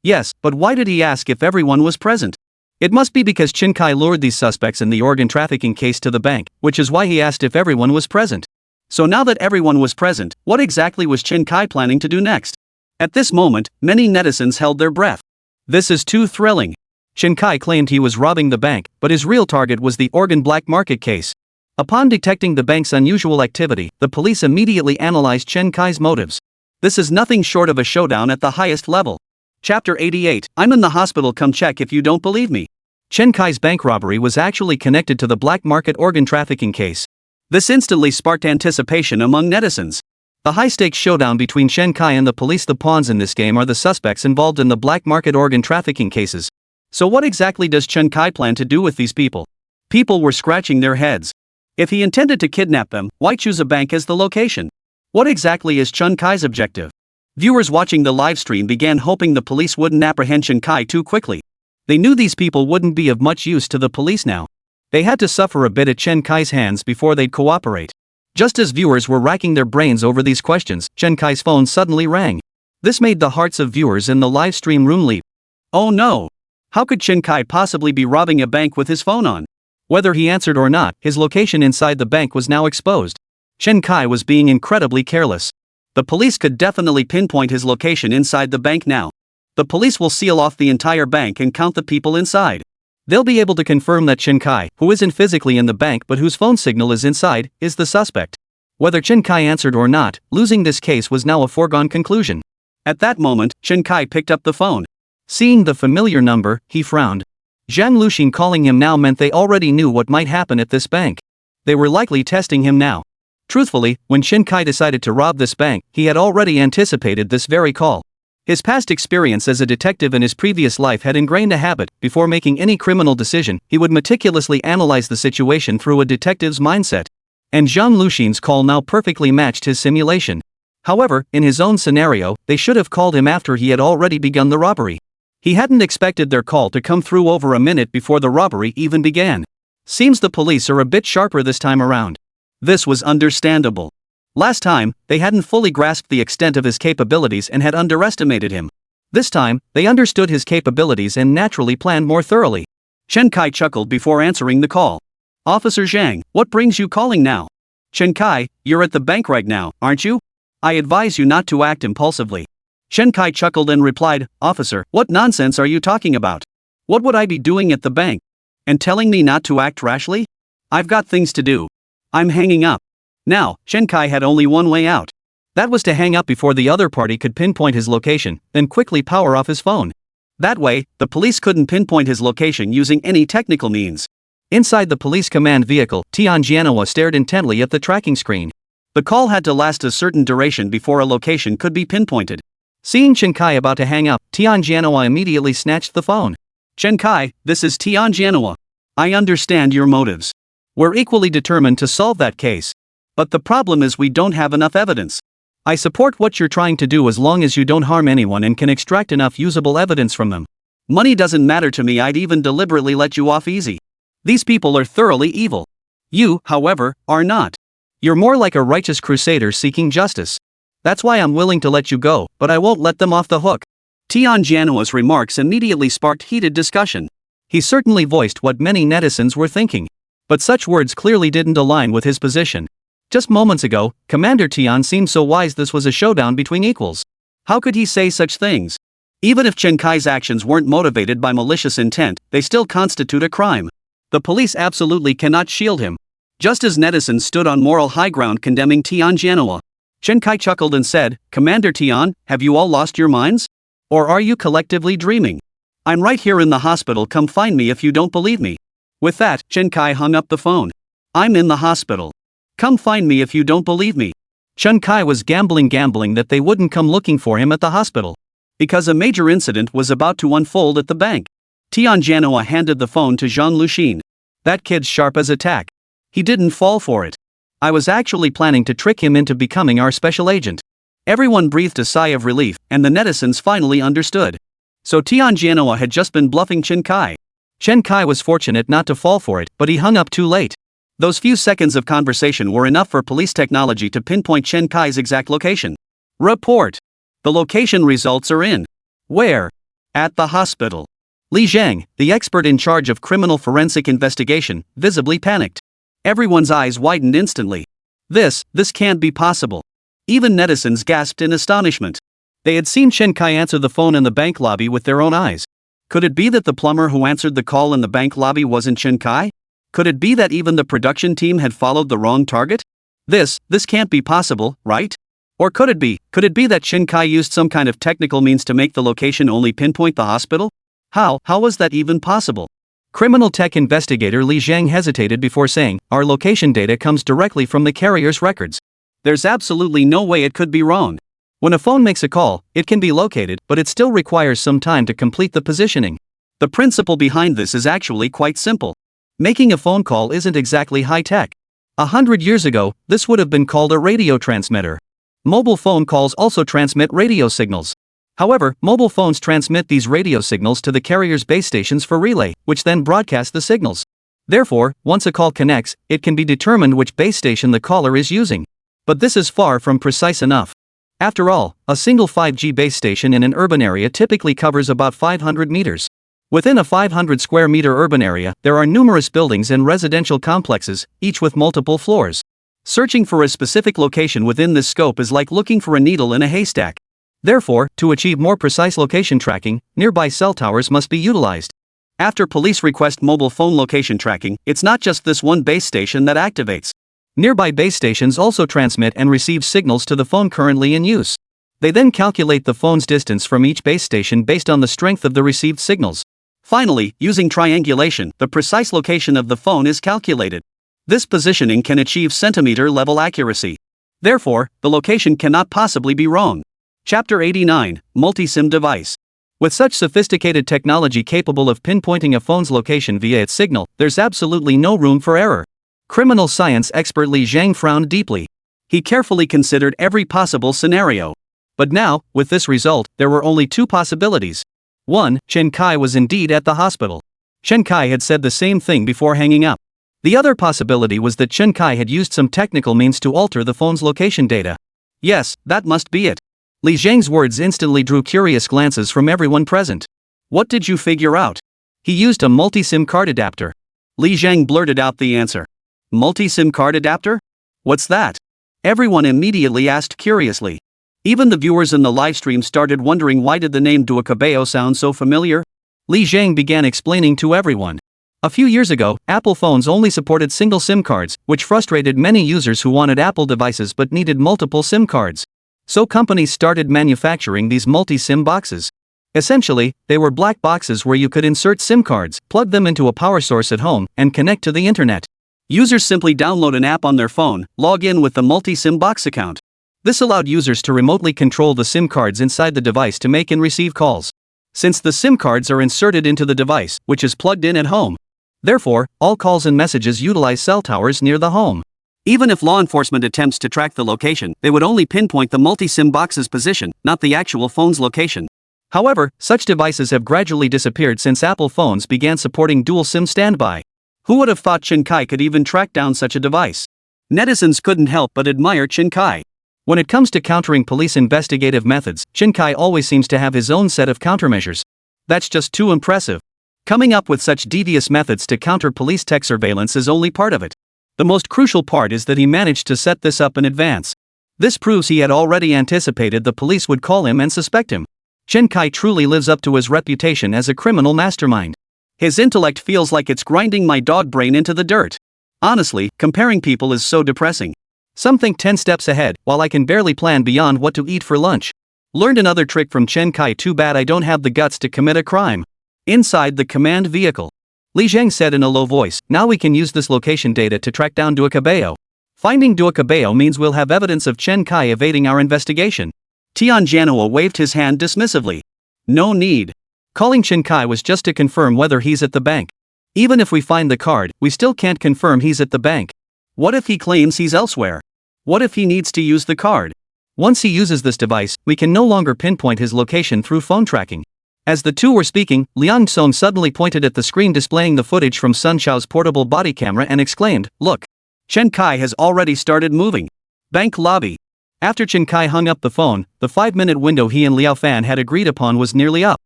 Yes, but why did he ask if everyone was present? It must be because Chen Kai lured these suspects in the organ trafficking case to the bank, which is why he asked if everyone was present. So now that everyone was present, what exactly was Chen Kai planning to do next? At this moment, many netizens held their breath. This is too thrilling. Chen Kai claimed he was robbing the bank, but his real target was the organ black market case. Upon detecting the bank's unusual activity, the police immediately analyzed Chen Kai's motives. This is nothing short of a showdown at the highest level. Chapter 88, I'm in the hospital, come check if you don't believe me. Chen Kai's bank robbery was actually connected to the black market organ trafficking case. This instantly sparked anticipation among netizens. The high-stakes showdown between Chen Kai and the police. The pawns in this game are the suspects involved in the black market organ trafficking cases. So what exactly does Chen Kai plan to do with these people? People were scratching their heads. If he intended to kidnap them, why choose a bank as the location? What exactly is Chen Kai's objective? Viewers watching the livestream began hoping the police wouldn't apprehend Chen Kai too quickly. They knew these people wouldn't be of much use to the police now. They had to suffer a bit at Chen Kai's hands before they'd cooperate. Just as viewers were racking their brains over these questions, Chen Kai's phone suddenly rang. This made the hearts of viewers in the livestream room leap. Oh no! How could Chen Kai possibly be robbing a bank with his phone on? Whether he answered or not, his location inside the bank was now exposed. Chen Kai was being incredibly careless. The police could definitely pinpoint his location inside the bank now. The police will seal off the entire bank and count the people inside. They'll be able to confirm that Chen Kai, who isn't physically in the bank but whose phone signal is inside, is the suspect. Whether Chen Kai answered or not, losing this case was now a foregone conclusion. At that moment, Chen Kai picked up the phone. Seeing the familiar number, he frowned. Zhang Luxin calling him now meant they already knew what might happen at this bank. They were likely testing him now. Truthfully, when Chen Kai decided to rob this bank, he had already anticipated this very call. His past experience as a detective in his previous life had ingrained a habit. Before making any criminal decision, he would meticulously analyze the situation through a detective's mindset. And Zhang Luxin's call now perfectly matched his simulation. However, in his own scenario, they should have called him after he had already begun the robbery. He hadn't expected their call to come through over a minute before the robbery even began. Seems the police are a bit sharper this time around. This was understandable. Last time, they hadn't fully grasped the extent of his capabilities and had underestimated him. This time, they understood his capabilities and naturally planned more thoroughly. Chen Kai chuckled before answering the call. Officer Zhang, what brings you calling now? Chen Kai, you're at the bank right now, aren't you? I advise you not to act impulsively. Chen Kai chuckled and replied, Officer, what nonsense are you talking about? What would I be doing at the bank? And telling me not to act rashly? I've got things to do. I'm hanging up. Now, Chen Kai had only one way out. That was to hang up before the other party could pinpoint his location, then quickly power off his phone. That way, the police couldn't pinpoint his location using any technical means. Inside the police command vehicle, Tian Jianhua stared intently at the tracking screen. The call had to last a certain duration before a location could be pinpointed. Seeing Chen Kai about to hang up, Tian Jianhua immediately snatched the phone. Chen Kai, this is Tian Jianhua. I understand your motives. We're equally determined to solve that case. But the problem is we don't have enough evidence. I support what you're trying to do as long as you don't harm anyone and can extract enough usable evidence from them. Money doesn't matter to me, I'd even deliberately let you off easy. These people are thoroughly evil. You, however, are not. You're more like a righteous crusader seeking justice. That's why I'm willing to let you go, but I won't let them off the hook. Tian Jianhua's remarks immediately sparked heated discussion. He certainly voiced what many netizens were thinking. But such words clearly didn't align with his position. Just moments ago, Commander Tian seemed so wise this was a showdown between equals. How could he say such things? Even if Chen Kai's actions weren't motivated by malicious intent, they still constitute a crime. The police absolutely cannot shield him. Just as netizens stood on moral high ground condemning Tian Jianhua, Chen Kai chuckled and said, Commander Tian, have you all lost your minds? Or are you collectively dreaming? I'm right here in the hospital, come find me if you don't believe me. With that, Chen Kai hung up the phone. I'm in the hospital. Come find me if you don't believe me. Chen Kai was gambling that they wouldn't come looking for him at the hospital. Because a major incident was about to unfold at the bank. Tian Jianhua handed the phone to Zhang Luxin. That kid's sharp as a tack. He didn't fall for it. I was actually planning to trick him into becoming our special agent. Everyone breathed a sigh of relief, and the netizens finally understood. So Tian Jianhua had just been bluffing Chen Kai. Chen Kai was fortunate not to fall for it, but he hung up too late. Those few seconds of conversation were enough for police technology to pinpoint Chen Kai's exact location. Report. The location results are in. Where? At the hospital. Li Zhang, the expert in charge of criminal forensic investigation, visibly panicked. Everyone's eyes widened instantly. This can't be possible. Even netizens gasped in astonishment. They had seen Chen Kai answer the phone in the bank lobby with their own eyes. Could it be that the plumber who answered the call in the bank lobby wasn't Chen Kai? Could it be that even the production team had followed the wrong target? This can't be possible, right? Or could it be that Chen Kai used some kind of technical means to make the location only pinpoint the hospital? How was that even possible? Criminal tech investigator Li Zhang hesitated before saying, "Our location data comes directly from the carrier's records. There's absolutely no way it could be wrong. When a phone makes a call, it can be located, but it still requires some time to complete the positioning. The principle behind this is actually quite simple. Making a phone call isn't exactly high-tech. 100 years ago, this would have been called a radio transmitter. Mobile phone calls also transmit radio signals. However, mobile phones transmit these radio signals to the carrier's base stations for relay, which then broadcast the signals. Therefore, once a call connects, it can be determined which base station the caller is using. But this is far from precise enough. After all, a single 5G base station in an urban area typically covers about 500 meters. Within a 500 square meter urban area, there are numerous buildings and residential complexes, each with multiple floors. Searching for a specific location within this scope is like looking for a needle in a haystack. Therefore, to achieve more precise location tracking, nearby cell towers must be utilized. After police request mobile phone location tracking, it's not just this one base station that activates. Nearby base stations also transmit and receive signals to the phone currently in use. They then calculate the phone's distance from each base station based on the strength of the received signals. Finally, using triangulation, the precise location of the phone is calculated. This positioning can achieve centimeter-level accuracy. Therefore, the location cannot possibly be wrong. Chapter 89, Multi-SIM Device. With such sophisticated technology capable of pinpointing a phone's location via its signal, there's absolutely no room for error. Criminal science expert Li Zhang frowned deeply. He carefully considered every possible scenario. But now, with this result, there were only two possibilities. 1. Chen Kai was indeed at the hospital. Chen Kai had said the same thing before hanging up. The other possibility was that Chen Kai had used some technical means to alter the phone's location data. Yes, that must be it. Li Zhang's words instantly drew curious glances from everyone present. What did you figure out? He used a multi-SIM card adapter. Li Zhang blurted out the answer. Multi-SIM card adapter? What's that? Everyone immediately asked curiously. Even the viewers in the livestream started wondering why did the name Dua Cabello sound so familiar? Li Zhang began explaining to everyone. A few years ago, Apple phones only supported single SIM cards, which frustrated many users who wanted Apple devices but needed multiple SIM cards. So companies started manufacturing these multi-SIM boxes. Essentially, they were black boxes where you could insert SIM cards, plug them into a power source at home, and connect to the internet. Users simply download an app on their phone, log in with the multi-SIM box account. This allowed users to remotely control the SIM cards inside the device to make and receive calls. Since the SIM cards are inserted into the device, which is plugged in at home. Therefore, all calls and messages utilize cell towers near the home. Even if law enforcement attempts to track the location, they would only pinpoint the multi-SIM box's position, not the actual phone's location. However, such devices have gradually disappeared since Apple phones began supporting dual SIM standby. Who would have thought Chen Kai could even track down such a device? Netizens couldn't help but admire Chen Kai. When it comes to countering police investigative methods, Chen Kai always seems to have his own set of countermeasures. That's just too impressive. Coming up with such devious methods to counter police tech surveillance is only part of it. The most crucial part is that he managed to set this up in advance. This proves he had already anticipated the police would call him and suspect him. Chen Kai truly lives up to his reputation as a criminal mastermind. His intellect feels like it's grinding my dog brain into the dirt. Honestly, comparing people is so depressing. Some think 10 steps ahead, while I can barely plan beyond what to eat for lunch. Learned another trick from Chen Kai. Too bad I don't have the guts to commit a crime. Inside the command vehicle. Li Zhang said in a low voice, now we can use this location data to track down Dua Cabello. Finding Dua Cabello means we'll have evidence of Chen Kai evading our investigation. Tian Janhua waved his hand dismissively. No need. Calling Chen Kai was just to confirm whether he's at the bank. Even if we find the card, we still can't confirm he's at the bank. What if he claims he's elsewhere? What if he needs to use the card? Once he uses this device, we can no longer pinpoint his location through phone tracking. As the two were speaking, Liang Song suddenly pointed at the screen displaying the footage from Sun Xiao's portable body camera and exclaimed, look! Chen Kai has already started moving. Bank lobby. After Chen Kai hung up the phone, the 5-minute window he and Liao Fan had agreed upon was nearly up.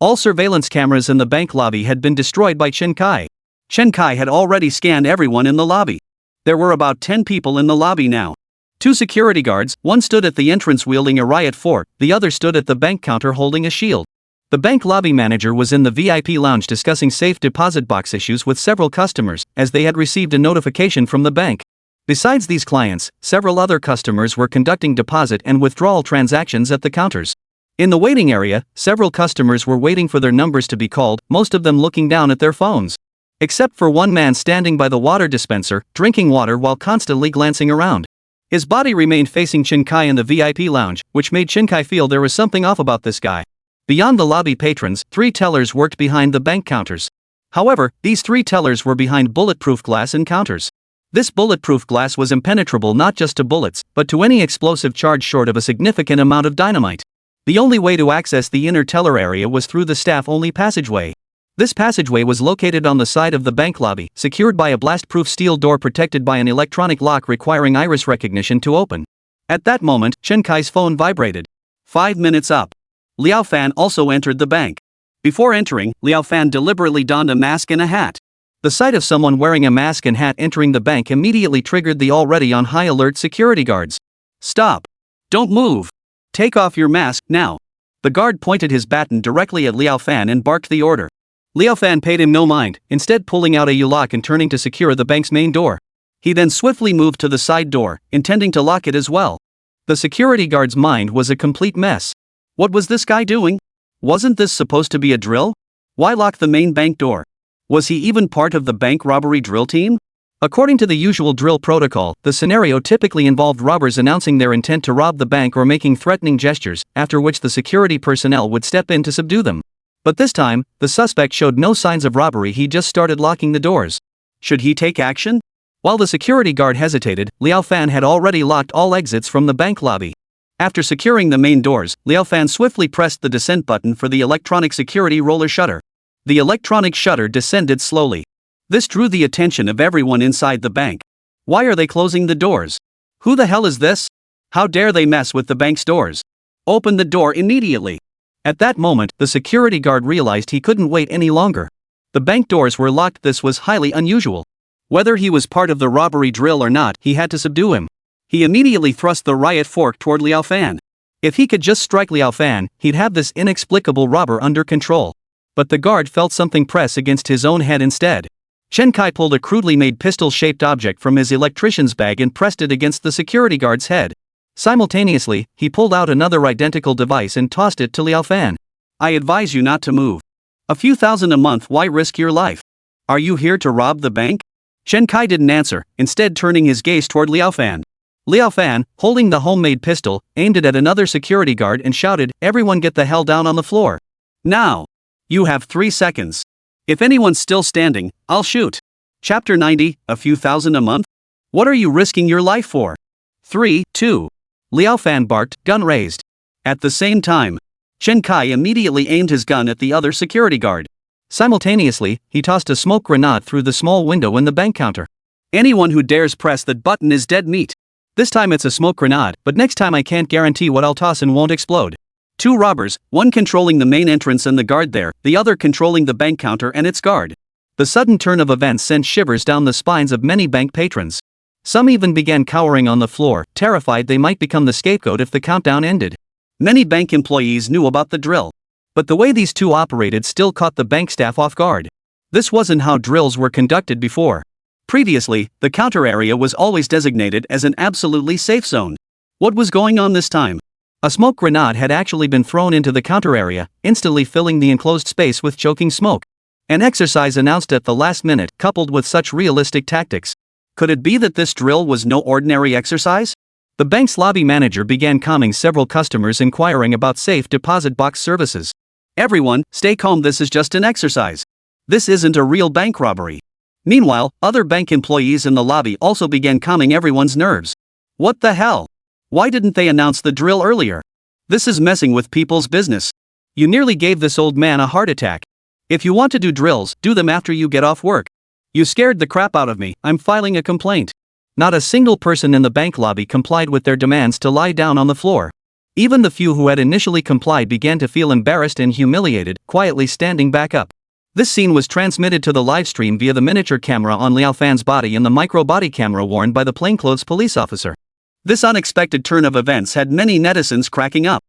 All surveillance cameras in the bank lobby had been destroyed by Chen Kai. Chen Kai had already scanned everyone in the lobby. There were about 10 people in the lobby now. 2 security guards, one stood at the entrance wielding a riot fork, the other stood at the bank counter holding a shield. The bank lobby manager was in the VIP lounge discussing safe deposit box issues with several customers, as they had received a notification from the bank. Besides these clients, several other customers were conducting deposit and withdrawal transactions at the counters. In the waiting area, several customers were waiting for their numbers to be called, most of them looking down at their phones. Except for one man standing by the water dispenser, drinking water while constantly glancing around. His body remained facing Chen Kai in the VIP lounge, which made Chen Kai feel there was something off about this guy. Beyond the lobby patrons, 3 tellers worked behind the bank counters. However, these 3 tellers were behind bulletproof glass and counters. This bulletproof glass was impenetrable not just to bullets, but to any explosive charge short of a significant amount of dynamite. The only way to access the inner teller area was through the staff-only passageway. This passageway was located on the side of the bank lobby, secured by a blast-proof steel door protected by an electronic lock requiring iris recognition to open. At that moment, Chen Kai's phone vibrated. 5 minutes up. Liao Fan also entered the bank. Before entering, Liao Fan deliberately donned a mask and a hat. The sight of someone wearing a mask and hat entering the bank immediately triggered the already on high alert security guards. "Stop! Don't move! Take off your mask, now!" The guard pointed his baton directly at Liao Fan and barked the order. Liao Fan paid him no mind, instead pulling out a U-lock and turning to secure the bank's main door. He then swiftly moved to the side door, intending to lock it as well. The security guard's mind was a complete mess. What was this guy doing? Wasn't this supposed to be a drill? Why lock the main bank door? Was he even part of the bank robbery drill team? According to the usual drill protocol, the scenario typically involved robbers announcing their intent to rob the bank or making threatening gestures, after which the security personnel would step in to subdue them. But this time, the suspect showed no signs of robbery, he just started locking the doors. Should he take action? While the security guard hesitated, Liao Fan had already locked all exits from the bank lobby. After securing the main doors, Liao Fan swiftly pressed the descent button for the electronic security roller shutter. The electronic shutter descended slowly. This drew the attention of everyone inside the bank. Why are they closing the doors? Who the hell is this? How dare they mess with the bank's doors? Open the door immediately. At that moment, the security guard realized he couldn't wait any longer. The bank doors were locked. This was highly unusual. Whether he was part of the robbery drill or not, he had to subdue him. He immediately thrust the riot fork toward Liao Fan. If he could just strike Liao Fan, he'd have this inexplicable robber under control. But the guard felt something press against his own head instead. Chen Kai pulled a crudely made pistol-shaped object from his electrician's bag and pressed it against the security guard's head. Simultaneously, he pulled out another identical device and tossed it to Liao Fan. "I advise you not to move. A few thousand a month, why risk your life? Are you here to rob the bank?" Chen Kai didn't answer, instead turning his gaze toward Liao Fan. Liao Fan, holding the homemade pistol, aimed it at another security guard and shouted, "Everyone get the hell down on the floor. Now! You have 3 seconds. If anyone's still standing, I'll shoot." Chapter 90, a few thousand a month? What are you risking your life for? 3, 2. Liao Fan barked, gun raised. At the same time, Chen Kai immediately aimed his gun at the other security guard. Simultaneously, he tossed a smoke grenade through the small window in the bank counter. "Anyone who dares press that button is dead meat. This time it's a smoke grenade, but next time I can't guarantee what I'll toss and won't explode." 2 robbers, one controlling the main entrance and the guard there, the other controlling the bank counter and its guard. The sudden turn of events sent shivers down the spines of many bank patrons. Some even began cowering on the floor, terrified they might become the scapegoat if the countdown ended. Many bank employees knew about the drill. But the way these 2 operated still caught the bank staff off guard. This wasn't how drills were conducted before. Previously, the counter area was always designated as an absolutely safe zone. What was going on this time? A smoke grenade had actually been thrown into the counter area, instantly filling the enclosed space with choking smoke. An exercise announced at the last minute, coupled with such realistic tactics. Could it be that this drill was no ordinary exercise? The bank's lobby manager began calming several customers inquiring about safe deposit box services. "Everyone, stay calm, this is just an exercise. This isn't a real bank robbery." Meanwhile, other bank employees in the lobby also began calming everyone's nerves. What the hell? Why didn't they announce the drill earlier? This is messing with people's business. You nearly gave this old man a heart attack. If you want to do drills, do them after you get off work. You scared the crap out of me, I'm filing a complaint. Not a single person in the bank lobby complied with their demands to lie down on the floor. Even the few who had initially complied began to feel embarrassed and humiliated, quietly standing back up. This scene was transmitted to the livestream via the miniature camera on Liao Fan's body and the micro body camera worn by the plainclothes police officer. This unexpected turn of events had many netizens cracking up.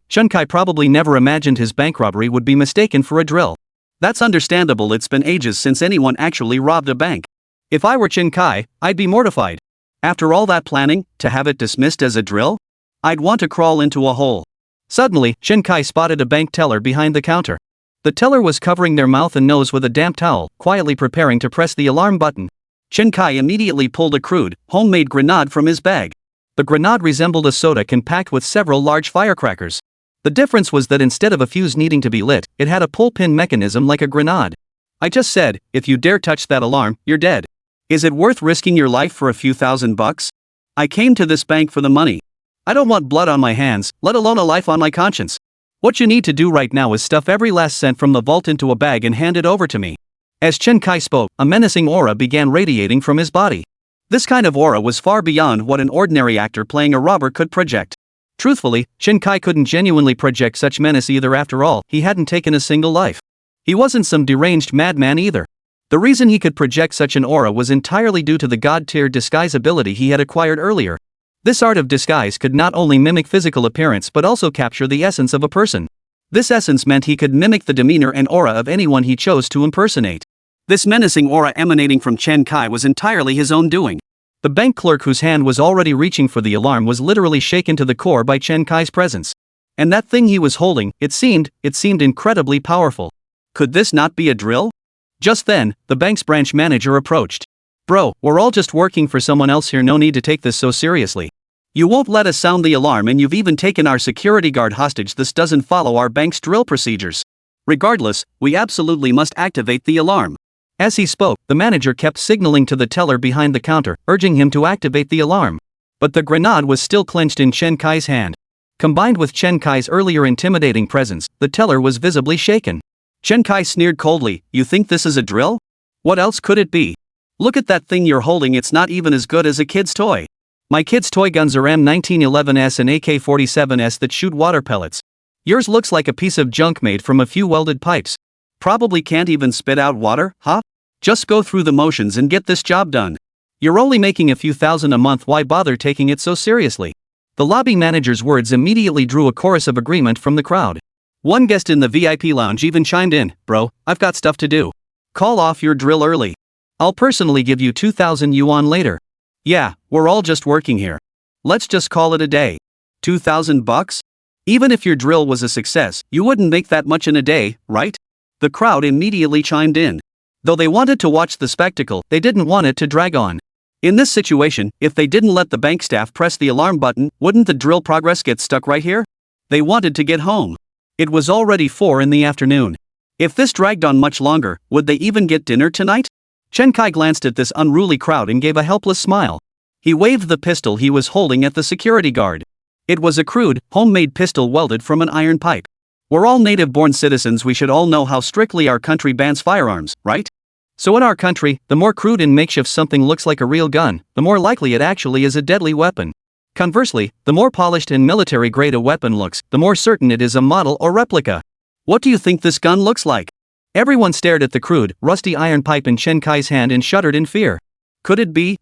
Chen Kai probably never imagined his bank robbery would be mistaken for a drill. That's understandable, it's been ages since anyone actually robbed a bank. If I were Chen Kai, I'd be mortified. After all that planning, to have it dismissed as a drill? I'd want to crawl into a hole. Suddenly, Chen Kai spotted a bank teller behind the counter. The teller was covering their mouth and nose with a damp towel, quietly preparing to press the alarm button. Chen Kai immediately pulled a crude, homemade grenade from his bag. The grenade resembled a soda can packed with several large firecrackers. The difference was that instead of a fuse needing to be lit, it had a pull-pin mechanism like a grenade. I just said, if you dare touch that alarm, you're dead. Is it worth risking your life for a few $1,000s? I came to this bank for the money. I don't want blood on my hands, let alone a life on my conscience. What you need to do right now is stuff every last cent from the vault into a bag and hand it over to me. As Chen Kai spoke, a menacing aura began radiating from his body. This kind of aura was far beyond what an ordinary actor playing a robber could project. Truthfully, Chen Kai couldn't genuinely project such menace either. After all, he hadn't taken a single life. He wasn't some deranged madman either. The reason he could project such an aura was entirely due to the god-tier disguise ability he had acquired earlier. This art of disguise could not only mimic physical appearance but also capture the essence of a person. This essence meant he could mimic the demeanor and aura of anyone he chose to impersonate. This menacing aura emanating from Chen Kai was entirely his own doing. The bank clerk, whose hand was already reaching for the alarm, was literally shaken to the core by Chen Kai's presence. And that thing he was holding, it seemed incredibly powerful. Could this not be a drill? Just then, the bank's branch manager approached. Bro, we're all just working for someone else here, no need to take this so seriously. You won't let us sound the alarm and you've even taken our security guard hostage. This doesn't follow our bank's drill procedures. Regardless, we absolutely must activate the alarm. As he spoke, the manager kept signaling to the teller behind the counter, urging him to activate the alarm. But the grenade was still clenched in Chen Kai's hand. Combined with Chen Kai's earlier intimidating presence, the teller was visibly shaken. Chen Kai sneered coldly, "You think this is a drill? What else could it be? Look at that thing you're holding, it's not even as good as a kid's toy. My kid's toy guns are M1911S and AK-47S that shoot water pellets. Yours looks like a piece of junk made from a few welded pipes. Probably can't even spit out water, huh? Just go through the motions and get this job done. You're only making a few thousand a month, why bother taking it so seriously?" The lobby manager's words immediately drew a chorus of agreement from the crowd. One guest in the VIP lounge even chimed in, "Bro, I've got stuff to do. Call off your drill early. I'll personally give you 2,000 yuan later. Yeah, we're all just working here. Let's just call it a day. $2,000? Even if your drill was a success, you wouldn't make that much in a day, right?" The crowd immediately chimed in. Though they wanted to watch the spectacle, they didn't want it to drag on. In this situation, if they didn't let the bank staff press the alarm button, wouldn't the drill progress get stuck right here? They wanted to get home. It was already 4 in the afternoon. If this dragged on much longer, would they even get dinner tonight? Chen Kai glanced at this unruly crowd and gave a helpless smile. He waved the pistol he was holding at the security guard. It was a crude, homemade pistol welded from an iron pipe. We're all native-born citizens, we should all know how strictly our country bans firearms, right? So in our country, the more crude and makeshift something looks like a real gun, the more likely it actually is a deadly weapon. Conversely, the more polished and military-grade a weapon looks, the more certain it is a model or replica. What do you think this gun looks like? Everyone stared at the crude, rusty iron pipe in Chen Kai's hand and shuddered in fear. Could it be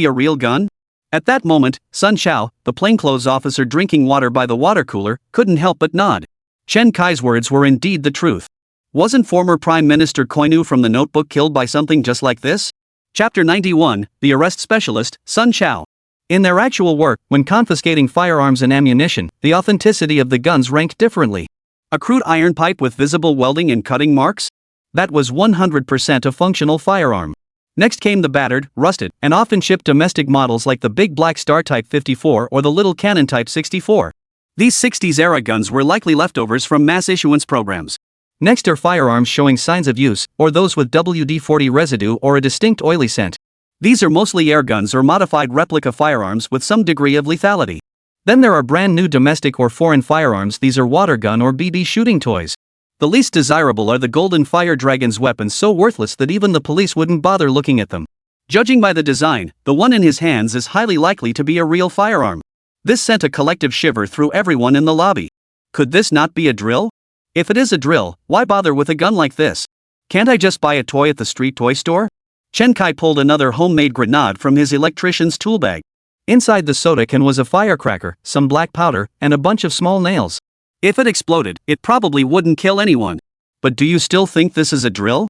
a real gun? At that moment, Sun Xiao, the plainclothes officer drinking water by the water cooler, couldn't help but nod. Chen Kai's words were indeed the truth. Wasn't former Prime Minister Koinu from the Notebook killed by something just like this? Chapter 91, The Arrest Specialist, Sun Xiao. In their actual work, when confiscating firearms and ammunition, the authenticity of the guns ranked differently. A crude iron pipe with visible welding and cutting marks? That was 100% a functional firearm. Next came the battered, rusted, and often shipped domestic models like the Big Black Star Type 54 or the Little Cannon Type 64. These 60s-era guns were likely leftovers from mass issuance programs. Next are firearms showing signs of use, or those with WD-40 residue or a distinct oily scent. These are mostly air guns or modified replica firearms with some degree of lethality. Then there are brand new domestic or foreign firearms. These are water gun or BB shooting toys. The least desirable are the Golden Fire Dragon's weapons, so worthless that even the police wouldn't bother looking at them. Judging by the design, the one in his hands is highly likely to be a real firearm. This sent a collective shiver through everyone in the lobby. Could this not be a drill? If it is a drill, why bother with a gun like this? Can't I just buy a toy at the street toy store? Chen Kai pulled another homemade grenade from his electrician's tool bag. Inside the soda can was a firecracker, some black powder, and a bunch of small nails. If it exploded, it probably wouldn't kill anyone. But do you still think this is a drill?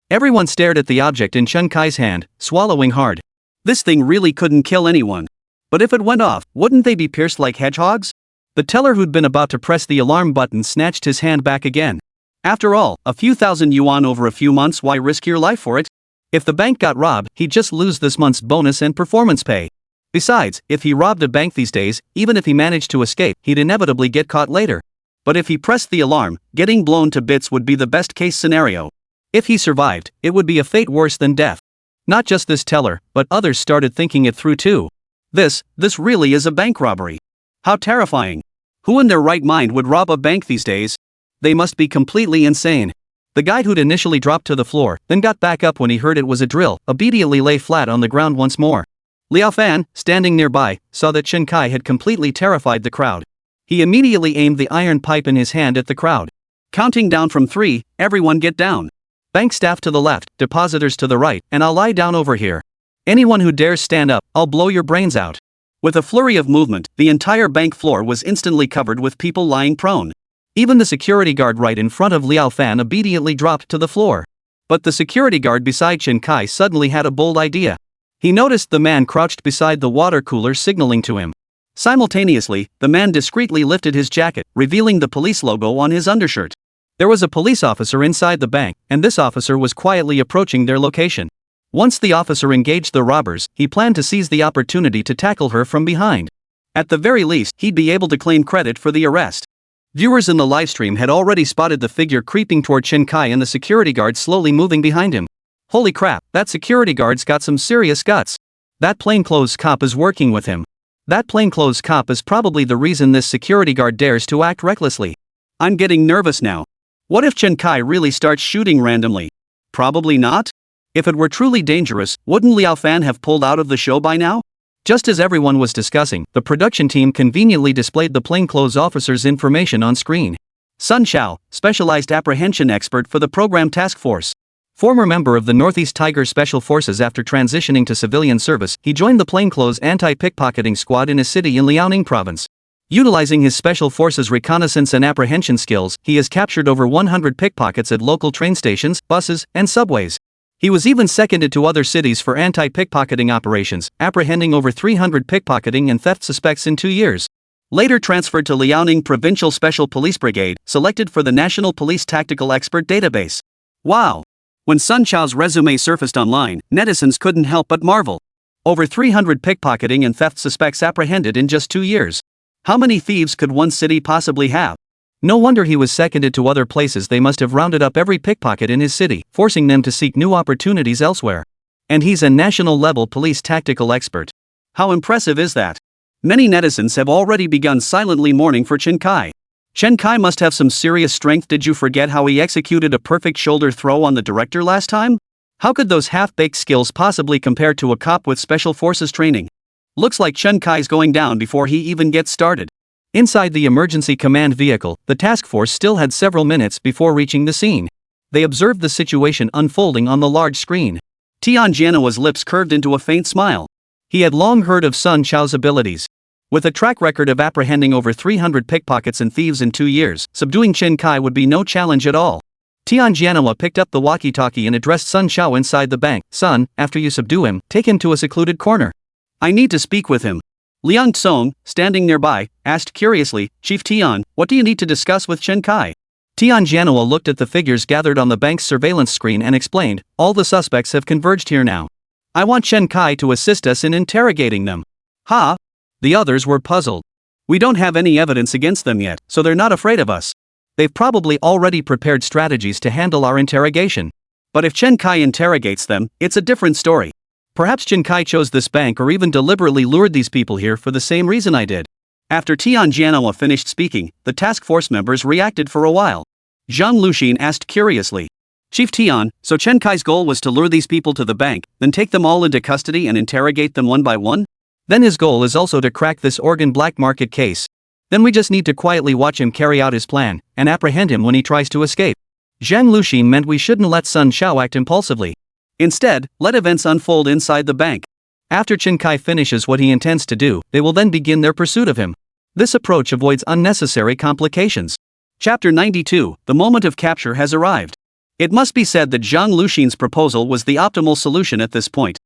Everyone stared at the object in Chen Kai's hand, swallowing hard. This thing really couldn't kill anyone. But if it went off, wouldn't they be pierced like hedgehogs? The teller who'd been about to press the alarm button snatched his hand back again. After all, a few thousand yuan over a few months, why risk your life for it? If the bank got robbed, he'd just lose this month's bonus and performance pay. Besides, if he robbed a bank these days, even if he managed to escape, he'd inevitably get caught later. But if he pressed the alarm, getting blown to bits would be the best case scenario. If he survived, it would be a fate worse than death. Not just this teller, but others started thinking it through too. This really is a bank robbery. How terrifying. Who in their right mind would rob a bank these days? They must be completely insane. The guy who'd initially dropped to the floor, then got back up when he heard it was a drill, immediately lay flat on the ground once more. Liao Fan, standing nearby, saw that Chen Kai had completely terrified the crowd. He immediately aimed the iron pipe in his hand at the crowd. Counting down from 3, everyone get down. Bank staff to the left, depositors to the right, and I'll lie down over here. Anyone who dares stand up, I'll blow your brains out. With a flurry of movement, the entire bank floor was instantly covered with people lying prone. Even the security guard right in front of Liao Fan immediately dropped to the floor. But the security guard beside Chen Kai suddenly had a bold idea. He noticed the man crouched beside the water cooler signaling to him. Simultaneously, the man discreetly lifted his jacket, revealing the police logo on his undershirt. There was a police officer inside the bank, and this officer was quietly approaching their location. Once the officer engaged the robbers, he planned to seize the opportunity to tackle her from behind. At the very least, he'd be able to claim credit for the arrest. Viewers in the livestream had already spotted the figure creeping toward Chen Kai and the security guard slowly moving behind him. Holy crap, that security guard's got some serious guts. That plainclothes cop is working with him. That plainclothes cop is probably the reason this security guard dares to act recklessly. I'm getting nervous now. What if Chen Kai really starts shooting randomly? Probably not. If it were truly dangerous, wouldn't Liao Fan have pulled out of the show by now? Just as everyone was discussing, the production team conveniently displayed the plainclothes officer's information on screen. Sun Xiao, specialized apprehension expert for the program task force. Former member of the Northeast Tiger Special Forces. After transitioning to civilian service, he joined the plainclothes anti-pickpocketing squad in a city in Liaoning province. Utilizing his special forces reconnaissance and apprehension skills, he has captured over 100 pickpockets at local train stations, buses, and subways. He was even seconded to other cities for anti-pickpocketing operations, apprehending over 300 pickpocketing and theft suspects in 2 years. Later transferred to Liaoning Provincial Special Police Brigade, selected for the National Police Tactical Expert Database. Wow! When Sun Xiao's resume surfaced online, netizens couldn't help but marvel. Over 300 pickpocketing and theft suspects apprehended in just 2 years. How many thieves could one city possibly have? No wonder he was seconded to other places. They must have rounded up every pickpocket in his city, forcing them to seek new opportunities elsewhere. And he's a national-level police tactical expert. How impressive is that? Many netizens have already begun silently mourning for Chen Kai. Chen Kai must have some serious strength. Did you forget how he executed a perfect shoulder throw on the director last time? How could those half-baked skills possibly compare to a cop with special forces training? Looks like Chen Kai's going down before he even gets started. Inside the emergency command vehicle, the task force still had several minutes before reaching the scene. They observed the situation unfolding on the large screen. Tian Jianhua's lips curved into a faint smile. He had long heard of Sun Xiao's abilities. With a track record of apprehending over 300 pickpockets and thieves in 2 years, subduing Chen Kai would be no challenge at all. Tian Jianhua picked up the walkie-talkie and addressed Sun Xiao inside the bank. Son, after you subdue him, take him to a secluded corner. I need to speak with him. Liang Tsong, standing nearby, asked curiously, Chief Tian, what do you need to discuss with Chen Kai? Tian Jianhua looked at the figures gathered on the bank's surveillance screen and explained, all the suspects have converged here now. I want Chen Kai to assist us in interrogating them. Ha! The others were puzzled. We don't have any evidence against them yet, so they're not afraid of us. They've probably already prepared strategies to handle our interrogation. But if Chen Kai interrogates them, it's a different story. Perhaps Chen Kai chose this bank or even deliberately lured these people here for the same reason I did. After Tian Jianhua finished speaking, the task force members reacted for a while. Zhang Luxin asked curiously. Chief Tian, so Chen Kai's goal was to lure these people to the bank, then take them all into custody and interrogate them one by one? Then his goal is also to crack this organ black market case. Then we just need to quietly watch him carry out his plan, and apprehend him when he tries to escape. Zhang Luxin meant we shouldn't let Sun Xiao act impulsively. Instead, let events unfold inside the bank. After Chen Kai finishes what he intends to do, they will then begin their pursuit of him. This approach avoids unnecessary complications. Chapter 92, The moment of capture has arrived. It must be said that Zhang Luxin's proposal was the optimal solution at this point.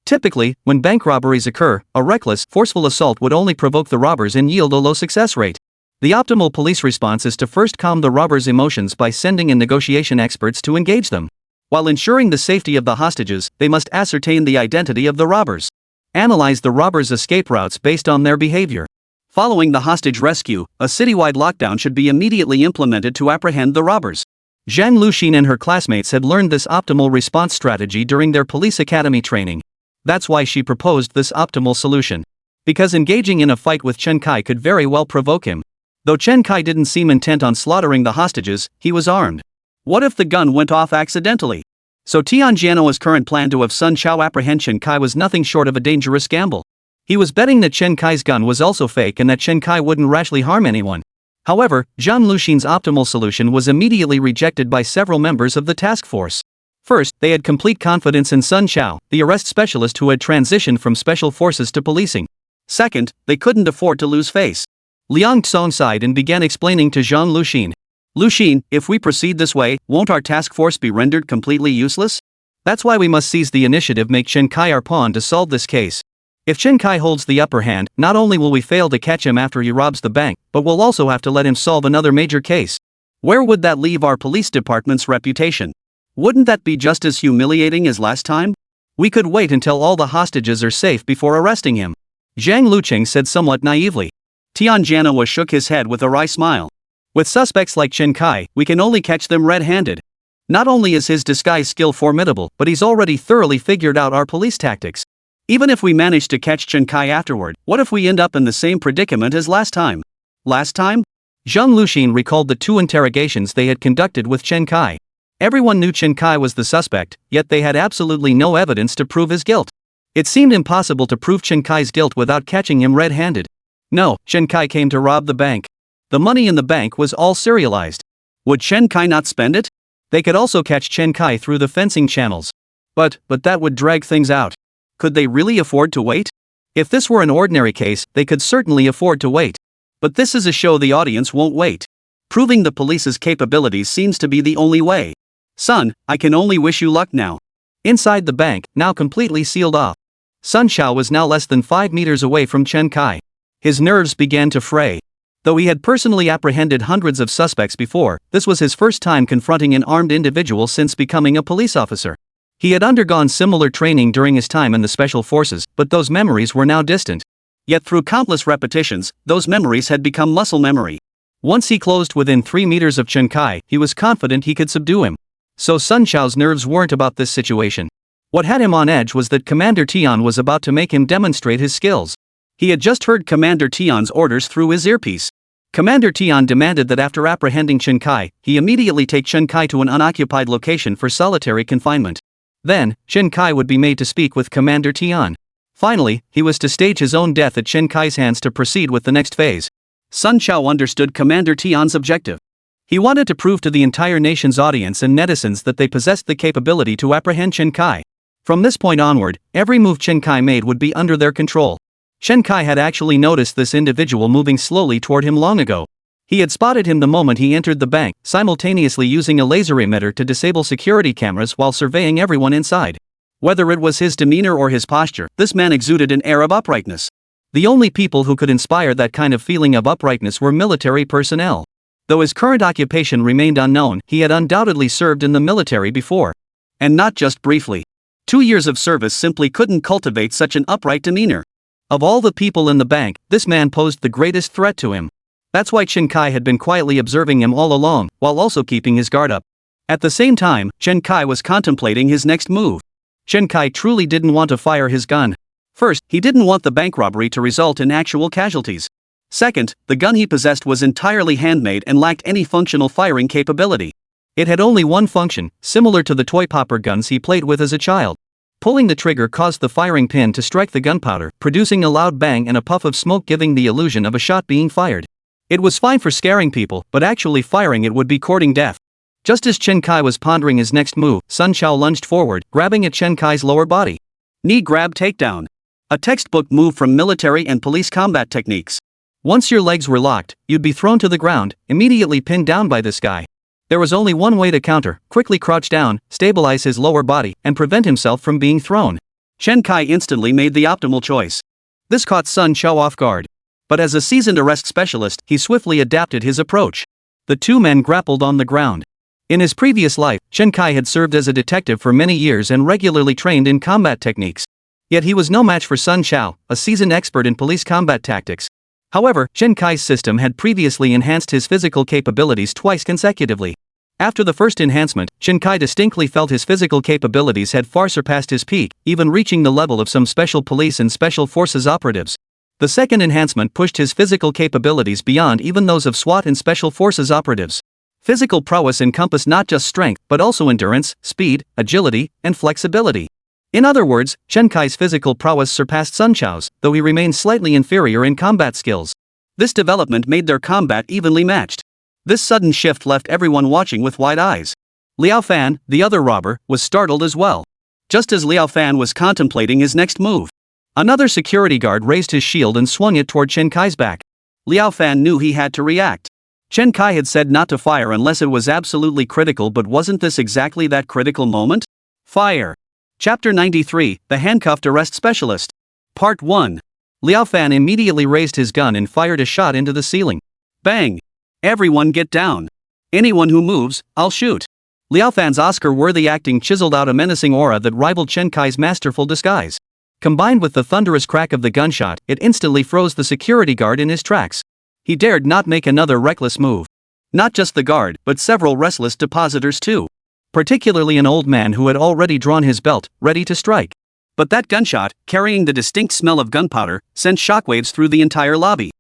Typically, when bank robberies occur, a reckless, forceful assault would only provoke the robbers and yield a low success rate. The optimal police response is to first calm the robbers' emotions by sending in negotiation experts to engage them. While ensuring the safety of the hostages, they must ascertain the identity of the robbers. Analyze the robbers' escape routes based on their behavior. Following the hostage rescue, a citywide lockdown should be immediately implemented to apprehend the robbers. Zhang Luxin and her classmates had learned this optimal response strategy during their police academy training. That's why she proposed this optimal solution. Because engaging in a fight with Chen Kai could very well provoke him. Though Chen Kai didn't seem intent on slaughtering the hostages, he was armed. What if the gun went off accidentally? So Tianjiano's current plan to have Sun Xiao apprehend Chen Kai was nothing short of a dangerous gamble. He was betting that Chen Kai's gun was also fake and that Chen Kai wouldn't rashly harm anyone. However, Zhang Luxin's optimal solution was immediately rejected by several members of the task force. First, they had complete confidence in Sun Xiao, the arrest specialist who had transitioned from special forces to policing. Second, they couldn't afford to lose face. Liang Tsong sighed and began explaining to Zhang Luxin. Luxin, if we proceed this way, won't our task force be rendered completely useless? That's why we must seize the initiative, make Chen Kai our pawn to solve this case. If Chen Kai holds the upper hand, not only will we fail to catch him after he robs the bank, but we'll also have to let him solve another major case. Where would that leave our police department's reputation? Wouldn't that be just as humiliating as last time? We could wait until all the hostages are safe before arresting him. Zhang Luqing said somewhat naively. Tianjiano shook his head with a wry smile. With suspects like Chen Kai, we can only catch them red-handed. Not only is his disguise skill formidable, but he's already thoroughly figured out our police tactics. Even if we manage to catch Chen Kai afterward, what if we end up in the same predicament as last time? Last time? Zhang Luxin recalled the 2 interrogations they had conducted with Chen Kai. Everyone knew Chen Kai was the suspect, yet they had absolutely no evidence to prove his guilt. It seemed impossible to prove Chen Kai's guilt without catching him red-handed. No, Chen Kai came to rob the bank. The money in the bank was all serialized. Would Chen Kai not spend it? They could also catch Chen Kai through the fencing channels. But that would drag things out. Could they really afford to wait? If this were an ordinary case, they could certainly afford to wait. But this is a show the audience won't wait. Proving the police's capabilities seems to be the only way. Son, I can only wish you luck now. Inside the bank, now completely sealed off. Sun Xiao was now less than 5 meters away from Chen Kai. His nerves began to fray. Though he had personally apprehended hundreds of suspects before, this was his first time confronting an armed individual since becoming a police officer. He had undergone similar training during his time in the special forces, but those memories were now distant. Yet through countless repetitions, those memories had become muscle memory. Once he closed within 3 meters of Chen Kai, he was confident he could subdue him. So Sun Xiao's nerves weren't about this situation. What had him on edge was that Commander Tian was about to make him demonstrate his skills. He had just heard Commander Tian's orders through his earpiece. Commander Tian demanded that after apprehending Chen Kai, he immediately take Chen Kai to an unoccupied location for solitary confinement. Then, Chen Kai would be made to speak with Commander Tian. Finally, he was to stage his own death at Chen Kai's hands to proceed with the next phase. Sun Xiao understood Commander Tian's objective. He wanted to prove to the entire nation's audience and netizens that they possessed the capability to apprehend Chen Kai. From this point onward, every move Chen Kai made would be under their control. Chen Kai had actually noticed this individual moving slowly toward him long ago. He had spotted him the moment he entered the bank, simultaneously using a laser emitter to disable security cameras while surveying everyone inside. Whether it was his demeanor or his posture, this man exuded an air of uprightness. The only people who could inspire that kind of feeling of uprightness were military personnel. Though his current occupation remained unknown, he had undoubtedly served in the military before. And not just briefly. 2 years of service simply couldn't cultivate such an upright demeanor. Of all the people in the bank, this man posed the greatest threat to him. That's why Chen Kai had been quietly observing him all along, while also keeping his guard up. At the same time, Chen Kai was contemplating his next move. Chen Kai truly didn't want to fire his gun. First, he didn't want the bank robbery to result in actual casualties. Second, the gun he possessed was entirely handmade and lacked any functional firing capability. It had only one function, similar to the toy popper guns he played with as a child. Pulling the trigger caused the firing pin to strike the gunpowder, producing a loud bang and a puff of smoke, giving the illusion of a shot being fired. It was fine for scaring people, but actually firing it would be courting death. Just as Chen Kai was pondering his next move, Sun Chao lunged forward, grabbing at Chen Kai's lower body. Knee grab takedown. A textbook move from military and police combat techniques. Once your legs were locked, you'd be thrown to the ground, immediately pinned down by this guy. There was only one way to counter: quickly crouch down, stabilize his lower body, and prevent himself from being thrown. Chen Kai instantly made the optimal choice. This caught Sun Chao off guard. But as a seasoned arrest specialist, he swiftly adapted his approach. The two men grappled on the ground. In his previous life, Chen Kai had served as a detective for many years and regularly trained in combat techniques. Yet he was no match for Sun Chao, a seasoned expert in police combat tactics. However, Chen Kai's system had previously enhanced his physical capabilities twice consecutively. After the first enhancement, Chen Kai distinctly felt his physical capabilities had far surpassed his peak, even reaching the level of some special police and special forces operatives. The second enhancement pushed his physical capabilities beyond even those of SWAT and special forces operatives. Physical prowess encompassed not just strength, but also endurance, speed, agility, and flexibility. In other words, Chen Kai's physical prowess surpassed Sun Chao's, though he remained slightly inferior in combat skills. This development made their combat evenly matched. This sudden shift left everyone watching with wide eyes. Liao Fan, the other robber, was startled as well. Just as Liao Fan was contemplating his next move, another security guard raised his shield and swung it toward Chen Kai's back. Liao Fan knew he had to react. Chen Kai had said not to fire unless it was absolutely critical, but wasn't this exactly that critical moment? Fire. Chapter 93, The Handcuffed Arrest Specialist. Part 1. Liao Fan immediately raised his gun and fired a shot into the ceiling. Bang! Everyone get down. Anyone who moves, I'll shoot. Liao Fan's Oscar-worthy acting chiseled out a menacing aura that rivaled Chen Kai's masterful disguise. Combined with the thunderous crack of the gunshot, it instantly froze the security guard in his tracks. He dared not make another reckless move. Not just the guard, but several restless depositors too. Particularly an old man who had already drawn his belt, ready to strike. But that gunshot, carrying the distinct smell of gunpowder, sent shockwaves through the entire lobby.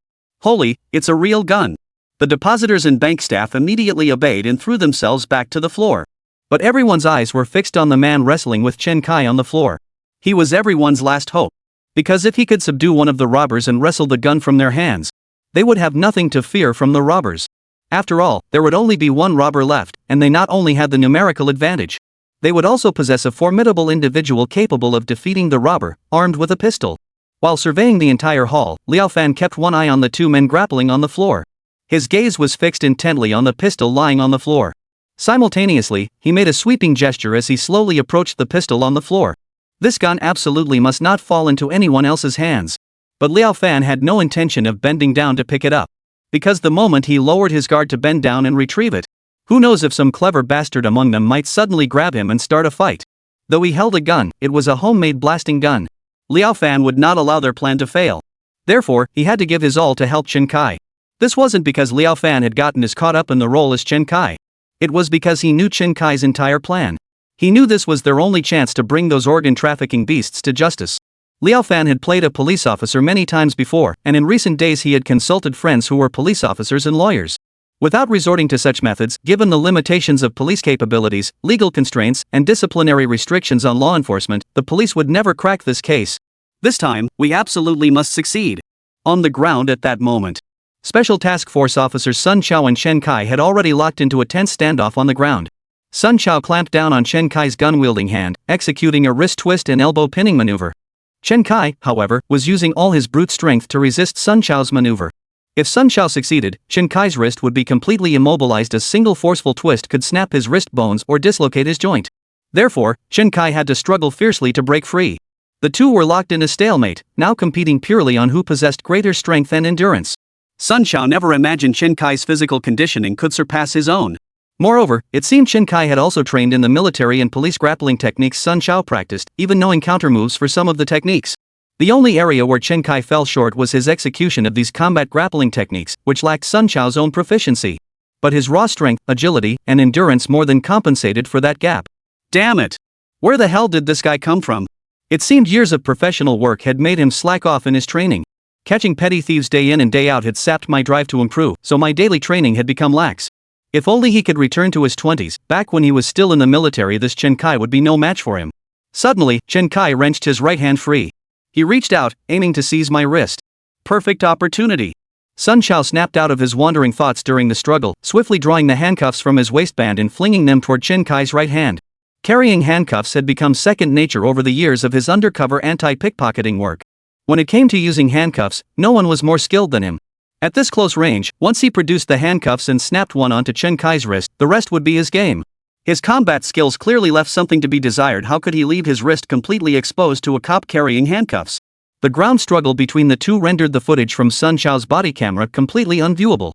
Holy, it's a real gun. The depositors and bank staff immediately obeyed and threw themselves back to the floor. But everyone's eyes were fixed on the man wrestling with Chen Kai on the floor. He was everyone's last hope. Because if he could subdue one of the robbers and wrestle the gun from their hands, they would have nothing to fear from the robbers. After all, there would only be one robber left, and they not only had the numerical advantage, they would also possess a formidable individual capable of defeating the robber, armed with a pistol. While surveying the entire hall, Liao Fan kept one eye on the two men grappling on the floor. His gaze was fixed intently on the pistol lying on the floor. Simultaneously, he made a sweeping gesture as he slowly approached the pistol on the floor. This gun absolutely must not fall into anyone else's hands. But Liao Fan had no intention of bending down to pick it up. Because the moment he lowered his guard to bend down and retrieve it, who knows if some clever bastard among them might suddenly grab him and start a fight. Though he held a gun, it was a homemade blasting gun. Liao Fan would not allow their plan to fail. Therefore, he had to give his all to help Chen Kai. This wasn't because Liao Fan had gotten as caught up in the role as Chen Kai. It was because he knew Chen Kai's entire plan. He knew this was their only chance to bring those organ trafficking beasts to justice. Liao Fan had played a police officer many times before, and in recent days he had consulted friends who were police officers and lawyers. Without resorting to such methods, given the limitations of police capabilities, legal constraints, and disciplinary restrictions on law enforcement, the police would never crack this case. This time, we absolutely must succeed. On the ground at that moment, Special Task Force officers Sun Chao and Chen Kai had already locked into a tense standoff on the ground. Sun Chao clamped down on Chen Kai's gun-wielding hand, executing a wrist twist and elbow pinning maneuver. Chen Kai, however, was using all his brute strength to resist Sun Chao's maneuver. If Sun Chao succeeded, Chen Kai's wrist would be completely immobilized. A single forceful twist could snap his wrist bones or dislocate his joint. Therefore, Chen Kai had to struggle fiercely to break free. The two were locked in a stalemate, now competing purely on who possessed greater strength and endurance. Sun Chao never imagined Chen Kai's physical conditioning could surpass his own. Moreover, it seemed Chen Kai had also trained in the military and police grappling techniques Sun Chao practiced, even knowing countermoves for some of the techniques. The only area where Chen Kai fell short was his execution of these combat grappling techniques, which lacked Sun Chao's own proficiency. But his raw strength, agility, and endurance more than compensated for that gap. Damn it! Where the hell did this guy come from? It seemed years of professional work had made him slack off in his training. Catching petty thieves day in and day out had sapped my drive to improve, so my daily training had become lax. If only he could return to his 20s, back when he was still in the military. This Chen Kai would be no match for him. Suddenly, Chen Kai wrenched his right hand free. He reached out, aiming to seize my wrist. Perfect opportunity. Sun Xiao snapped out of his wandering thoughts during the struggle, swiftly drawing the handcuffs from his waistband and flinging them toward Chen Kai's right hand. Carrying handcuffs had become second nature over the years of his undercover anti-pickpocketing work. When it came to using handcuffs, no one was more skilled than him. At this close range, once he produced the handcuffs and snapped one onto Chen Kai's wrist, the rest would be his game. His combat skills clearly left something to be desired. How could he leave his wrist completely exposed to a cop carrying handcuffs? The ground struggle between the two rendered the footage from Sun Xiao's body camera completely unviewable.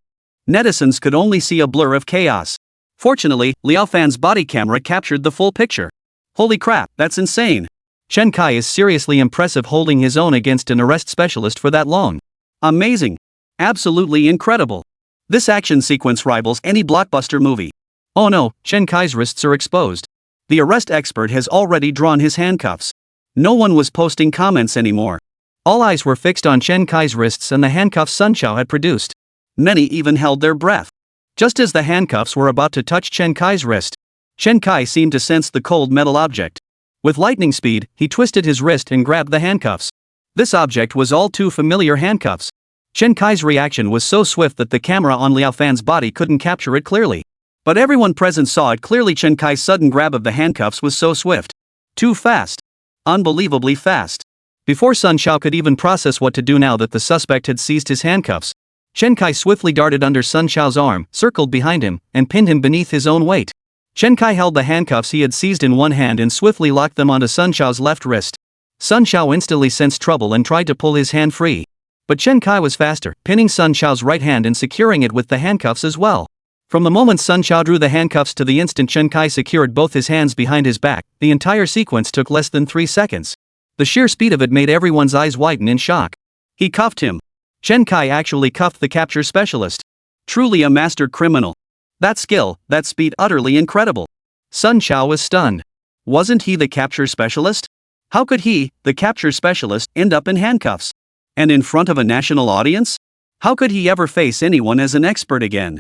Netizens could only see a blur of chaos. Fortunately, Liao Fan's body camera captured the full picture. Holy crap, that's insane. Chen Kai is seriously impressive, holding his own against an arrest specialist for that long. Amazing. Absolutely incredible. This action sequence rivals any blockbuster movie. Oh no, Chen Kai's wrists are exposed. The arrest expert has already drawn his handcuffs. No one was posting comments anymore. All eyes were fixed on Chen Kai's wrists and the handcuffs Sun Xiao had produced. Many even held their breath. Just as the handcuffs were about to touch Chen Kai's wrist, Chen Kai seemed to sense the cold metal object. With lightning speed, he twisted his wrist and grabbed the handcuffs. This object was all too familiar handcuffs. Chen Kai's reaction was so swift that the camera on Liao Fan's body couldn't capture it clearly. But everyone present saw it clearly. Chen Kai's sudden grab of the handcuffs was so swift. Too fast. Unbelievably fast. Before Sun Xiao could even process what to do now that the suspect had seized his handcuffs, Chen Kai swiftly darted under Sun Xiao's arm, circled behind him, and pinned him beneath his own weight. Chen Kai held the handcuffs he had seized in one hand and swiftly locked them onto Sun Xiao's left wrist. Sun Xiao instantly sensed trouble and tried to pull his hand free. But Chen Kai was faster, pinning Sun Xiao's right hand and securing it with the handcuffs as well. From the moment Sun Xiao drew the handcuffs to the instant Chen Kai secured both his hands behind his back, the entire sequence took less than 3 seconds. The sheer speed of it made everyone's eyes widen in shock. He cuffed him. Chen Kai actually cuffed the capture specialist. Truly a master criminal. That skill, that speed, utterly incredible. Sun Xiao was stunned. Wasn't he the capture specialist? How could he, the capture specialist, end up in handcuffs? And in front of a national audience? How could he ever face anyone as an expert again?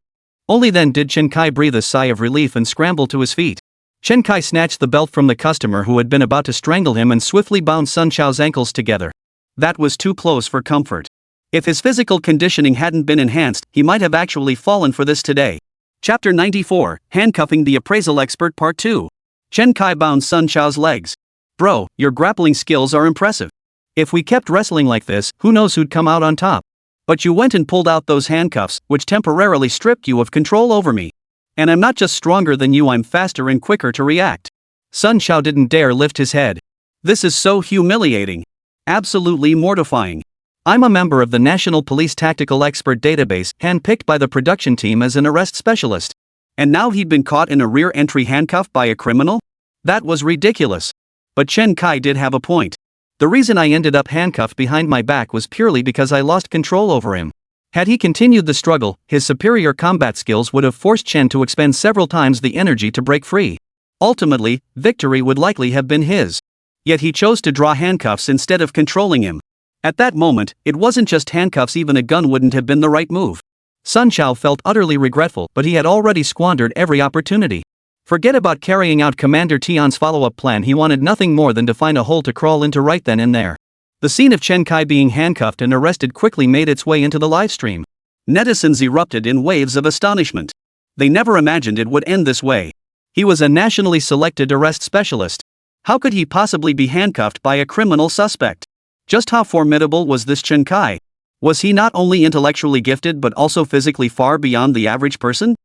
Only then did Chen Kai breathe a sigh of relief and scramble to his feet. Chen Kai snatched the belt from the customer who had been about to strangle him and swiftly bound Sun Xiao's ankles together. That was too close for comfort. If his physical conditioning hadn't been enhanced, he might have actually fallen for this today. Chapter 94, Handcuffing the Appraisal Expert Part 2. Chen Kai bound Sun Xiao's legs. Bro, your grappling skills are impressive. If we kept wrestling like this, who knows who'd come out on top. But you went and pulled out those handcuffs, which temporarily stripped you of control over me. And I'm not just stronger than you, I'm faster and quicker to react. Sun Xiao didn't dare lift his head. This is so humiliating. Absolutely mortifying. I'm a member of the National Police Tactical Expert Database, handpicked by the production team as an arrest specialist. And now he'd been caught in a rear entry handcuff by a criminal? That was ridiculous. But Chen Kai did have a point. The reason I ended up handcuffed behind my back was purely because I lost control over him. Had he continued the struggle, his superior combat skills would have forced Chen to expend several times the energy to break free. Ultimately, victory would likely have been his. Yet he chose to draw handcuffs instead of controlling him. At that moment, it wasn't just handcuffs, even a gun wouldn't have been the right move. Sun Xiao felt utterly regretful, but he had already squandered every opportunity. Forget about carrying out Commander Tian's follow-up plan, he wanted nothing more than to find a hole to crawl into right then and there. The scene of Chen Kai being handcuffed and arrested quickly made its way into the livestream. Netizens erupted in waves of astonishment. They never imagined it would end this way. He was a nationally selected arrest specialist. How could he possibly be handcuffed by a criminal suspect? Just how formidable was this Chen Kai? Was he not only intellectually gifted but also physically far beyond the average person?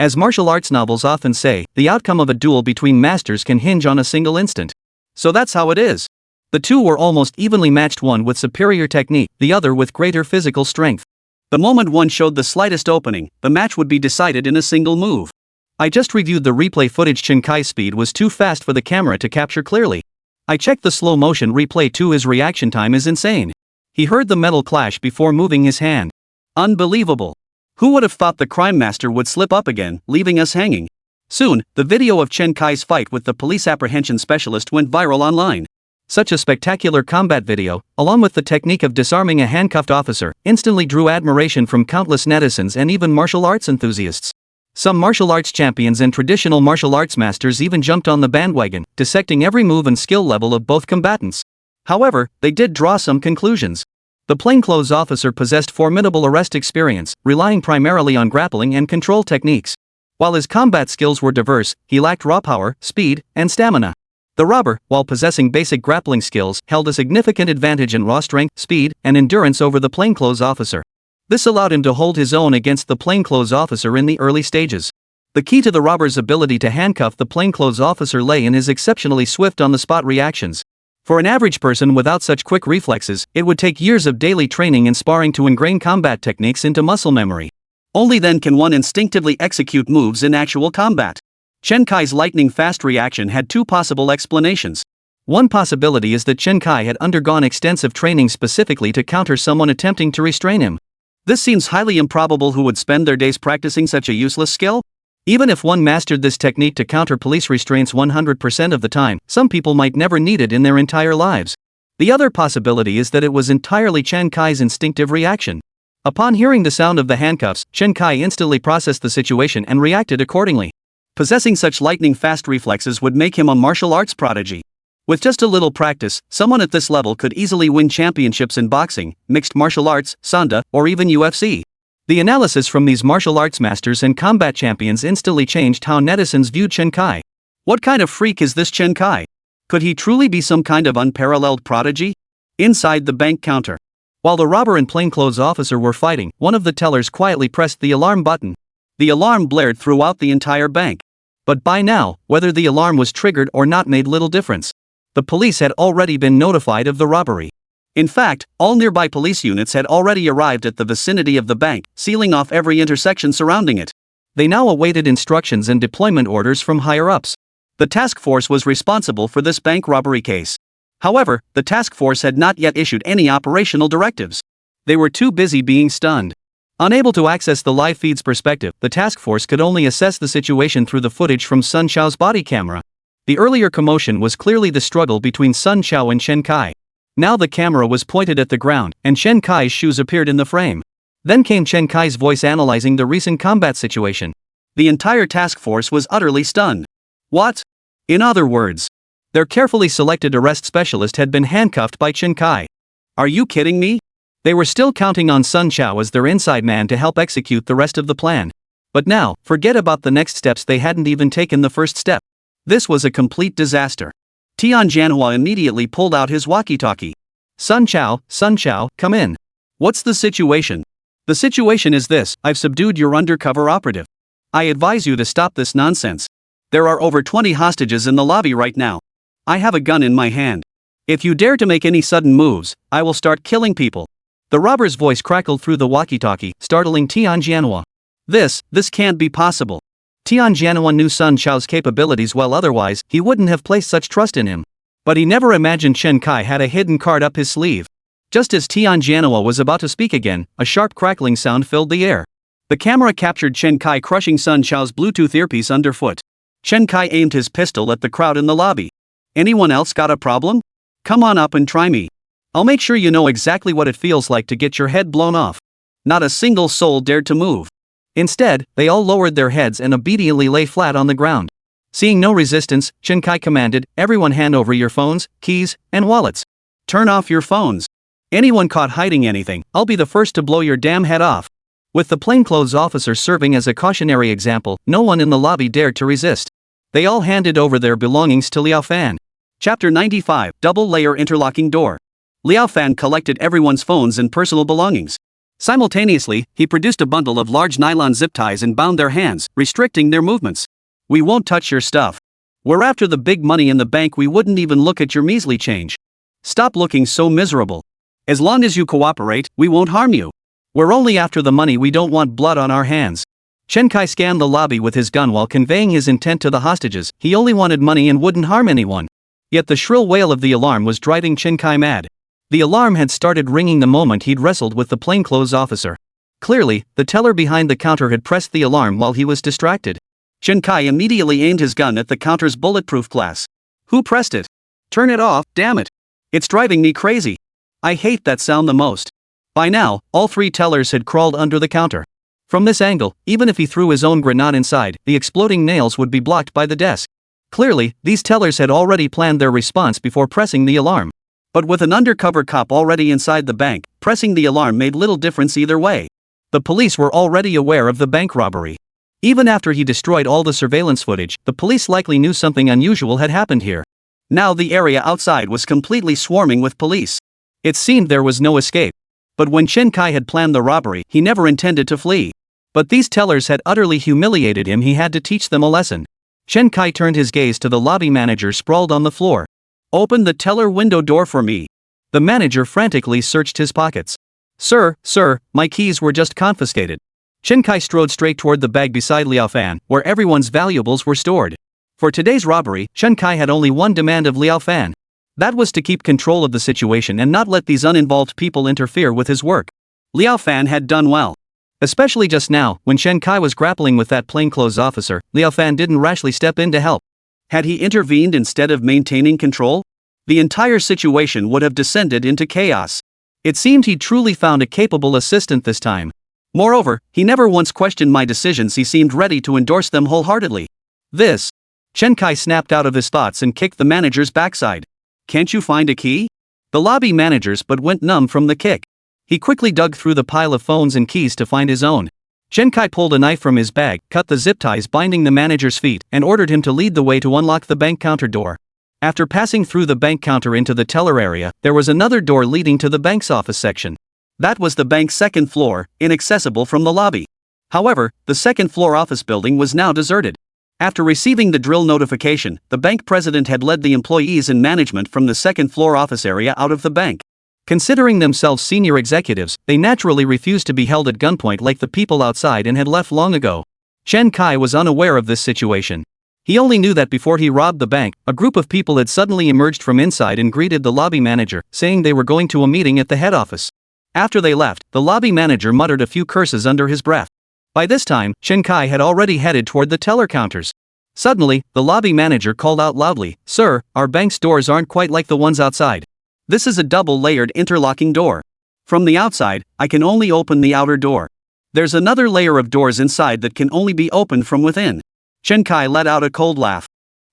As martial arts novels often say, the outcome of a duel between masters can hinge on a single instant. So that's how it is. The two were almost evenly matched, one with superior technique, the other with greater physical strength. The moment one showed the slightest opening, the match would be decided in a single move. I just reviewed the replay footage. Chen Kai's speed was too fast for the camera to capture clearly. I checked the slow motion replay too. His reaction time is insane. He heard the metal clash before moving his hand. Unbelievable. Who would have thought the crime master would slip up again, leaving us hanging? Soon, the video of Chen Kai's fight with the police apprehension specialist went viral online. Such a spectacular combat video, along with the technique of disarming a handcuffed officer, instantly drew admiration from countless netizens and even martial arts enthusiasts. Some martial arts champions and traditional martial arts masters even jumped on the bandwagon, dissecting every move and skill level of both combatants. However, they did draw some conclusions. The plainclothes officer possessed formidable arrest experience, relying primarily on grappling and control techniques. While his combat skills were diverse, he lacked raw power, speed, and stamina. The robber, while possessing basic grappling skills, held a significant advantage in raw strength, speed, and endurance over the plainclothes officer. This allowed him to hold his own against the plainclothes officer in the early stages. The key to the robber's ability to handcuff the plainclothes officer lay in his exceptionally swift on-the-spot reactions. For an average person without such quick reflexes, it would take years of daily training and sparring to ingrain combat techniques into muscle memory. Only then can one instinctively execute moves in actual combat. Chen Kai's lightning-fast reaction had two possible explanations. One possibility is that Chen Kai had undergone extensive training specifically to counter someone attempting to restrain him. This seems highly improbable. Who would spend their days practicing such a useless skill? Even if one mastered this technique to counter police restraints 100% of the time, some people might never need it in their entire lives. The other possibility is that it was entirely Chen Kai's instinctive reaction. Upon hearing the sound of the handcuffs, Chen Kai instantly processed the situation and reacted accordingly. Possessing such lightning-fast reflexes would make him a martial arts prodigy. With just a little practice, someone at this level could easily win championships in boxing, mixed martial arts, Sanda, or even UFC. The analysis from these martial arts masters and combat champions instantly changed how netizens viewed Chen Kai. What kind of freak is this Chen Kai? Could he truly be some kind of unparalleled prodigy? Inside the bank counter. While the robber and plainclothes officer were fighting, one of the tellers quietly pressed the alarm button. The alarm blared throughout the entire bank. But by now, whether the alarm was triggered or not made little difference. The police had already been notified of the robbery. In fact, all nearby police units had already arrived at the vicinity of the bank, sealing off every intersection surrounding it. They now awaited instructions and deployment orders from higher-ups. The task force was responsible for this bank robbery case. However, the task force had not yet issued any operational directives. They were too busy being stunned. Unable to access the live feed's perspective, the task force could only assess the situation through the footage from Sun Xiao's body camera. The earlier commotion was clearly the struggle between Sun Xiao and Chen Kai. Now the camera was pointed at the ground, and Chen Kai's shoes appeared in the frame. Then came Chen Kai's voice analyzing the recent combat situation. The entire task force was utterly stunned. What? In other words, their carefully selected arrest specialist had been handcuffed by Chen Kai. Are you kidding me? They were still counting on Sun Xiao as their inside man to help execute the rest of the plan. But now, forget about the next steps, they hadn't even taken the first step. This was a complete disaster. Tian Jianhua immediately pulled out his walkie-talkie. Sun Xiao, come in. What's the situation? The situation is this: I've subdued your undercover operative. I advise you to stop this nonsense. There are over 20 hostages in the lobby right now. I have a gun in my hand. If you dare to make any sudden moves, I will start killing people. The robber's voice crackled through the walkie-talkie, startling Tian Jianhua. This can't be possible. Tian Jianhua knew Sun Xiao's capabilities well, otherwise he wouldn't have placed such trust in him. But he never imagined Chen Kai had a hidden card up his sleeve. Just as Tian Jianhua was about to speak again, a sharp crackling sound filled the air. The camera captured Chen Kai crushing Sun Xiao's Bluetooth earpiece underfoot. Chen Kai aimed his pistol at the crowd in the lobby. Anyone else got a problem? Come on up and try me. I'll make sure you know exactly what it feels like to get your head blown off. Not a single soul dared to move. Instead, they all lowered their heads and obediently lay flat on the ground. Seeing no resistance, Chen Kai commanded, "Everyone hand over your phones, keys, and wallets. Turn off your phones. Anyone caught hiding anything, I'll be the first to blow your damn head off." With the plainclothes officer serving as a cautionary example, no one in the lobby dared to resist. They all handed over their belongings to Liao Fan. Chapter 95, Double-Layer Interlocking Door. Liao Fan collected everyone's phones and personal belongings. Simultaneously, he produced a bundle of large nylon zip ties and bound their hands, restricting their movements. "We won't touch your stuff. We're after the big money in the bank. We wouldn't even look at your measly change. Stop looking so miserable. As long as you cooperate, we won't harm you. We're only after the money. We don't want blood on our hands." Chen Kai scanned the lobby with his gun while conveying his intent to the hostages. He only wanted money and wouldn't harm anyone. Yet the shrill wail of the alarm was driving Chen Kai mad. The alarm had started ringing the moment he'd wrestled with the plainclothes officer. Clearly, the teller behind the counter had pressed the alarm while he was distracted. Chen Kai immediately aimed his gun at the counter's bulletproof glass. "Who pressed it? Turn it off, damn it. It's driving me crazy. I hate that sound the most." By now, all three tellers had crawled under the counter. From this angle, even if he threw his own grenade inside, the exploding nails would be blocked by the desk. Clearly, these tellers had already planned their response before pressing the alarm. But with an undercover cop already inside the bank, pressing the alarm made little difference either way. The police were already aware of the bank robbery. Even after he destroyed all the surveillance footage, the police likely knew something unusual had happened here. Now the area outside was completely swarming with police. It seemed there was no escape. But when Chen Kai had planned the robbery, he never intended to flee. But these tellers had utterly humiliated him. He had to teach them a lesson. Chen Kai turned his gaze to the lobby manager sprawled on the floor. "Open the teller window door for me." The manager frantically searched his pockets. Sir, my keys were just confiscated." Chen Kai strode straight toward the bag beside Liao Fan, where everyone's valuables were stored. For today's robbery, Chen Kai had only one demand of Liao Fan. That was to keep control of the situation and not let these uninvolved people interfere with his work. Liao Fan had done well. Especially just now, when Chen Kai was grappling with that plainclothes officer, Liao Fan didn't rashly step in to help. Had he intervened instead of maintaining control, the entire situation would have descended into chaos. It seemed he truly found a capable assistant this time. Moreover, he never once questioned my decisions. He seemed ready to endorse them wholeheartedly. This. Chen Kai snapped out of his thoughts and kicked the manager's backside. "Can't you find a key?" The lobby manager's but went numb from the kick. He quickly dug through the pile of phones and keys to find his own. Chen Kai pulled a knife from his bag, cut the zip ties binding the manager's feet, and ordered him to lead the way to unlock the bank counter door. After passing through the bank counter into the teller area, there was another door leading to the bank's office section. That was the bank's second floor, inaccessible from the lobby. However, the second floor office building was now deserted. After receiving the drill notification, the bank president had led the employees and management from the second floor office area out of the bank. Considering themselves senior executives, they naturally refused to be held at gunpoint like the people outside and had left long ago. Chen Kai was unaware of this situation. He only knew that before he robbed the bank, a group of people had suddenly emerged from inside and greeted the lobby manager, saying they were going to a meeting at the head office. After they left, the lobby manager muttered a few curses under his breath. By this time, Chen Kai had already headed toward the teller counters. Suddenly, the lobby manager called out loudly, "Sir, our bank's doors aren't quite like the ones outside. This is a double-layered interlocking door. From the outside, I can only open the outer door. There's another layer of doors inside that can only be opened from within." Chen Kai let out a cold laugh.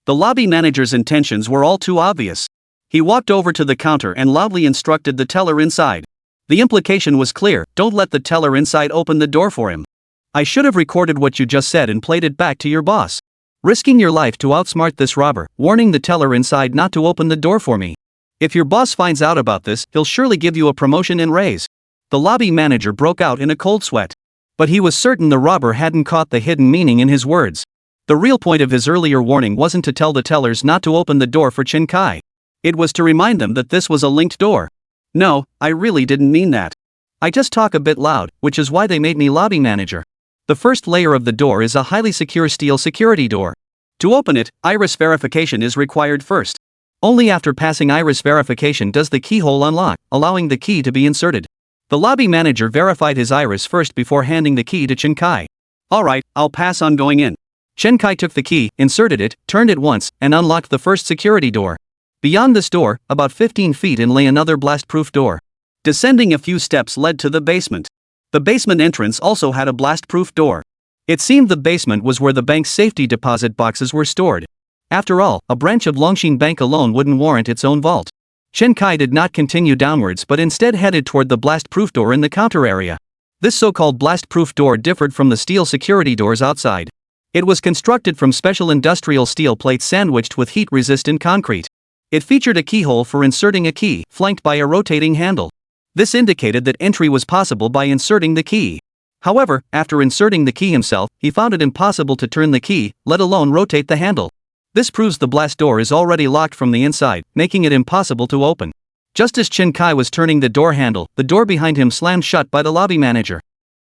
The lobby manager's intentions were all too obvious. He walked over to the counter and loudly instructed the teller inside. The implication was clear: don't let the teller inside open the door for him. "I should have recorded what you just said and played it back to your boss. Risking your life to outsmart this robber, warning the teller inside not to open the door for me. If your boss finds out about this, he'll surely give you a promotion and raise." The lobby manager broke out in a cold sweat. But he was certain the robber hadn't caught the hidden meaning in his words. The real point of his earlier warning wasn't to tell the tellers not to open the door for Chen Kai. It was to remind them that this was a linked door. "No, I really didn't mean that. I just talk a bit loud, which is why they made me lobby manager. The first layer of the door is a highly secure steel security door. To open it, iris verification is required first. Only after passing iris verification does the keyhole unlock, allowing the key to be inserted." The lobby manager verified his iris first before handing the key to Chen Kai. "Alright, I'll pass on going in." Chen Kai took the key, inserted it, turned it once, and unlocked the first security door. Beyond this door, about 15 feet in, lay another blast-proof door. Descending a few steps led to the basement. The basement entrance also had a blast-proof door. It seemed the basement was where the bank's safety deposit boxes were stored. After all, a branch of Longshin Bank alone wouldn't warrant its own vault. Chen Kai did not continue downwards but instead headed toward the blast-proof door in the counter area. This so-called blast-proof door differed from the steel security doors outside. It was constructed from special industrial steel plates sandwiched with heat-resistant concrete. It featured a keyhole for inserting a key, flanked by a rotating handle. This indicated that entry was possible by inserting the key. However, after inserting the key himself, he found it impossible to turn the key, let alone rotate the handle. This proves the blast door is already locked from the inside, making it impossible to open. Just as Chen Kai was turning the door handle, the door behind him slammed shut by the lobby manager.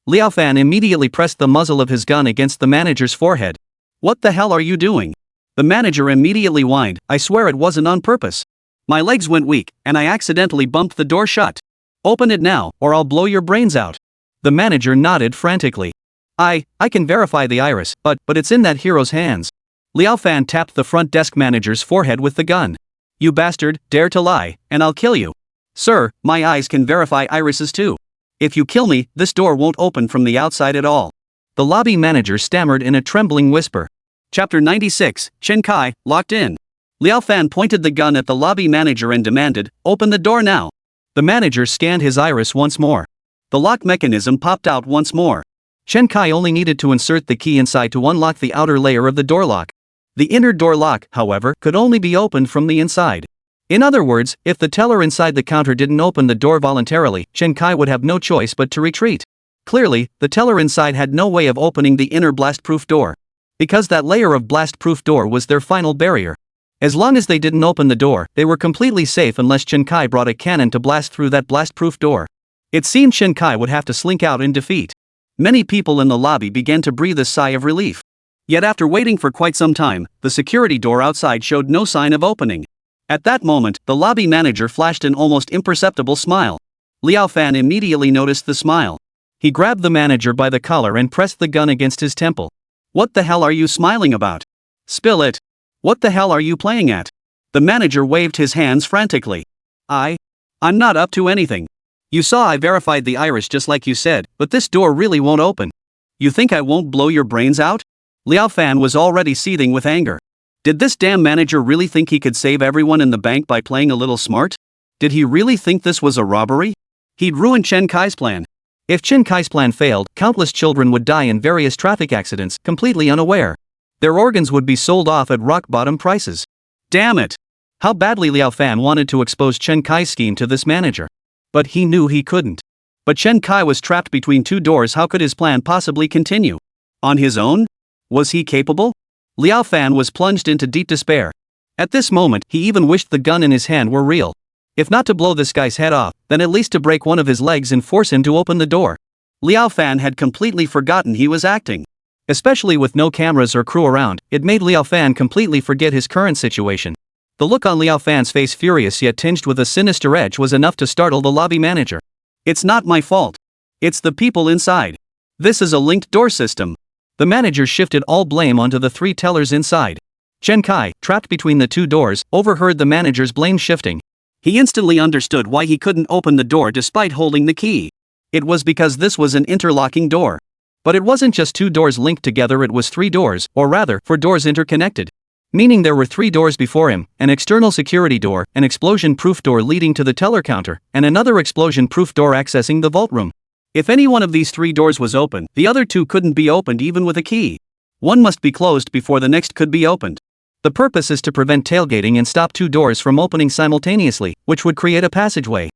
Liao Fan immediately pressed the muzzle of his gun against the manager's forehead. "What the hell are you doing?" The manager immediately whined, "I swear it wasn't on purpose. My legs went weak, and I accidentally bumped the door shut. Open it now, or I'll blow your brains out." The manager nodded frantically. I can verify the iris, but it's in that hero's hands." Liao Fan tapped the front desk manager's forehead with the gun. "You bastard, dare to lie, and I'll kill you." "Sir, my eyes can verify irises too. If you kill me, this door won't open from the outside at all." The lobby manager stammered in a trembling whisper. Chapter 96, Chen Kai, locked in. Liao Fan pointed the gun at the lobby manager and demanded, "Open the door now." The manager scanned his iris once more. The lock mechanism popped out once more. Chen Kai only needed to insert the key inside to unlock the outer layer of the door lock. The inner door lock, however, could only be opened from the inside. In other words, if the teller inside the counter didn't open the door voluntarily, Chen Kai would have no choice but to retreat. Clearly, the teller inside had no way of opening the inner blast-proof door. Because that layer of blast-proof door was their final barrier. As long as they didn't open the door, they were completely safe unless Chen Kai brought a cannon to blast through that blast-proof door. It seemed Chen Kai would have to slink out in defeat. Many people in the lobby began to breathe a sigh of relief. Yet after waiting for quite some time, the security door outside showed no sign of opening. At that moment, the lobby manager flashed an almost imperceptible smile. Liao Fan immediately noticed the smile. He grabbed the manager by the collar and pressed the gun against his temple. "What the hell are you smiling about? Spill it. What the hell are you playing at?" The manager waved his hands frantically. I'm not up to anything. You saw I verified the iris just like you said, but this door really won't open. You think I won't blow your brains out?" Liao Fan was already seething with anger. Did this damn manager really think he could save everyone in the bank by playing a little smart? Did he really think this was a robbery? He'd ruined Chen Kai's plan. If Chen Kai's plan failed, countless children would die in various traffic accidents, completely unaware. Their organs would be sold off at rock-bottom prices. Damn it! How badly Liao Fan wanted to expose Chen Kai's scheme to this manager. But he knew he couldn't. But Chen Kai was trapped between two doors. How could his plan possibly continue? On his own? Was he capable? Liao Fan was plunged into deep despair. At this moment, he even wished the gun in his hand were real. If not to blow this guy's head off, then at least to break one of his legs and force him to open the door. Liao Fan had completely forgotten he was acting. Especially with no cameras or crew around, it made Liao Fan completely forget his current situation. The look on Liao Fan's face, furious yet tinged with a sinister edge, was enough to startle the lobby manager. "It's not my fault. It's the people inside. This is a linked door system." The manager shifted all blame onto the three tellers inside. Chen Kai, trapped between the two doors, overheard the manager's blame shifting. He instantly understood why he couldn't open the door despite holding the key. It was because this was an interlocking door. But it wasn't just two doors linked together, it was three doors, or rather, four doors interconnected. Meaning there were three doors before him: an external security door, an explosion-proof door leading to the teller counter, and another explosion-proof door accessing the vault room. If any one of these three doors was open, the other two couldn't be opened even with a key. One must be closed before the next could be opened. The purpose is to prevent tailgating and stop two doors from opening simultaneously, which would create a passageway.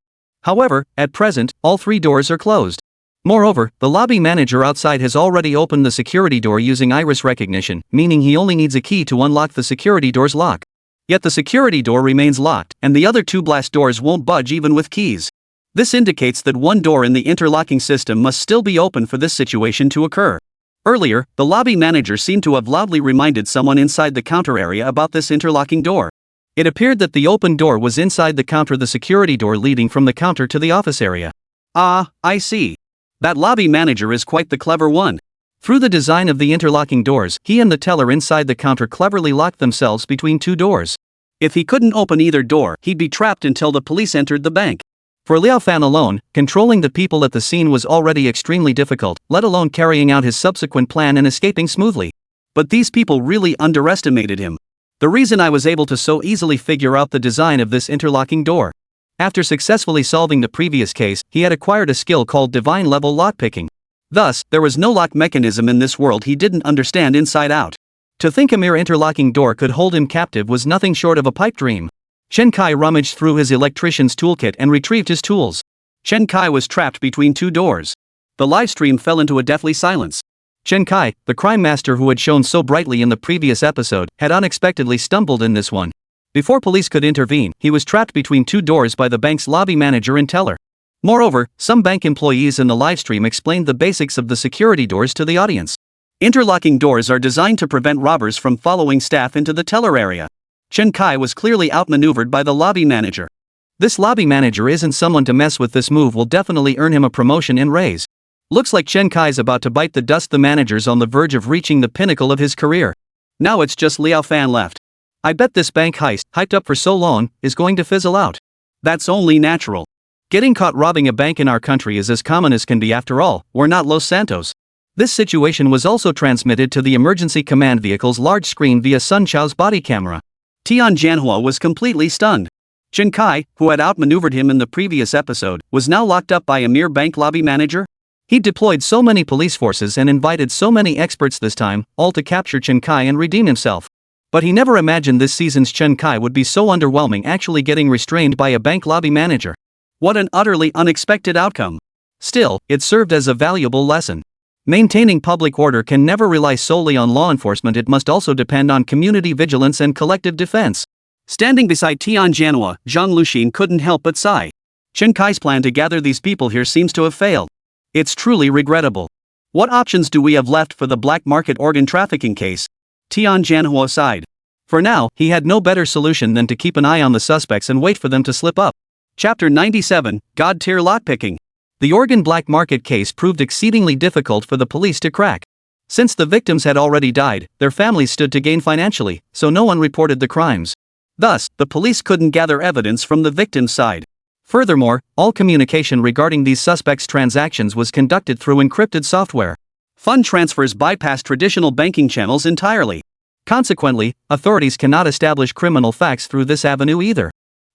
However, at present, all three doors are closed. Moreover, the lobby manager outside has already opened the security door using iris recognition, meaning he only needs a key to unlock the security door's lock. Yet the security door remains locked, and the other two blast doors won't budge even with keys. This indicates that one door in the interlocking system must still be open for this situation to occur. Earlier, the lobby manager seemed to have loudly reminded someone inside the counter area about this interlocking door. It appeared that the open door was inside the counter, the security door leading from the counter to the office area. Ah, I see. That lobby manager is quite the clever one. Through the design of the interlocking doors, he and the teller inside the counter cleverly locked themselves between two doors. If he couldn't open either door, he'd be trapped until the police entered the bank. For Liao Fan alone, controlling the people at the scene was already extremely difficult, let alone carrying out his subsequent plan and escaping smoothly. But these people really underestimated him. The reason I was able to so easily figure out the design of this interlocking door. After successfully solving the previous case, he had acquired a skill called divine level lockpicking. Thus, there was no lock mechanism in this world he didn't understand inside out. To think a mere interlocking door could hold him captive was nothing short of a pipe dream. Chen Kai rummaged through his electrician's toolkit and retrieved his tools. Chen Kai was trapped between two doors. The livestream fell into a deathly silence. Chen Kai, the crime master who had shone so brightly in the previous episode, had unexpectedly stumbled in this one. Before police could intervene, he was trapped between two doors by the bank's lobby manager and teller. Moreover, some bank employees in the livestream explained the basics of the security doors to the audience. Interlocking doors are designed to prevent robbers from following staff into the teller area. Chen Kai was clearly outmaneuvered by the lobby manager. This lobby manager isn't someone to mess with. This move will definitely earn him a promotion and raise. Looks like Chen Kai's about to bite the dust. The manager's on the verge of reaching the pinnacle of his career. Now it's just Liao Fan left. I bet this bank heist, hyped up for so long, is going to fizzle out. That's only natural. Getting caught robbing a bank in our country is as common as can be. After all, we're not Los Santos. This situation was also transmitted to the emergency command vehicle's large screen via Sun Chao's body camera. Tian Jianhua was completely stunned. Chen Kai, who had outmaneuvered him in the previous episode, was now locked up by a mere bank lobby manager? He deployed so many police forces and invited so many experts this time, all to capture Chen Kai and redeem himself. But he never imagined this season's Chen Kai would be so underwhelming, actually getting restrained by a bank lobby manager. What an utterly unexpected outcome. Still, it served as a valuable lesson. Maintaining public order can never rely solely on law enforcement, it must also depend on community vigilance and collective defense. Standing beside Tian Jianhua, Zhang Luxin couldn't help but sigh. Chen Kai's plan to gather these people here seems to have failed. It's truly regrettable. What options do we have left for the black market organ trafficking case? Tian Jianhua sighed. For now, he had no better solution than to keep an eye on the suspects and wait for them to slip up. Chapter 97, God-tier lockpicking. The organ black market case proved exceedingly difficult for the police to crack. Since the victims had already died, their families stood to gain financially, so no one reported the crimes. Thus, the police couldn't gather evidence from the victim's side. Furthermore, all communication regarding these suspects' transactions was conducted through encrypted software. Fund transfers bypassed traditional banking channels entirely. Consequently, authorities cannot establish criminal facts through this avenue either.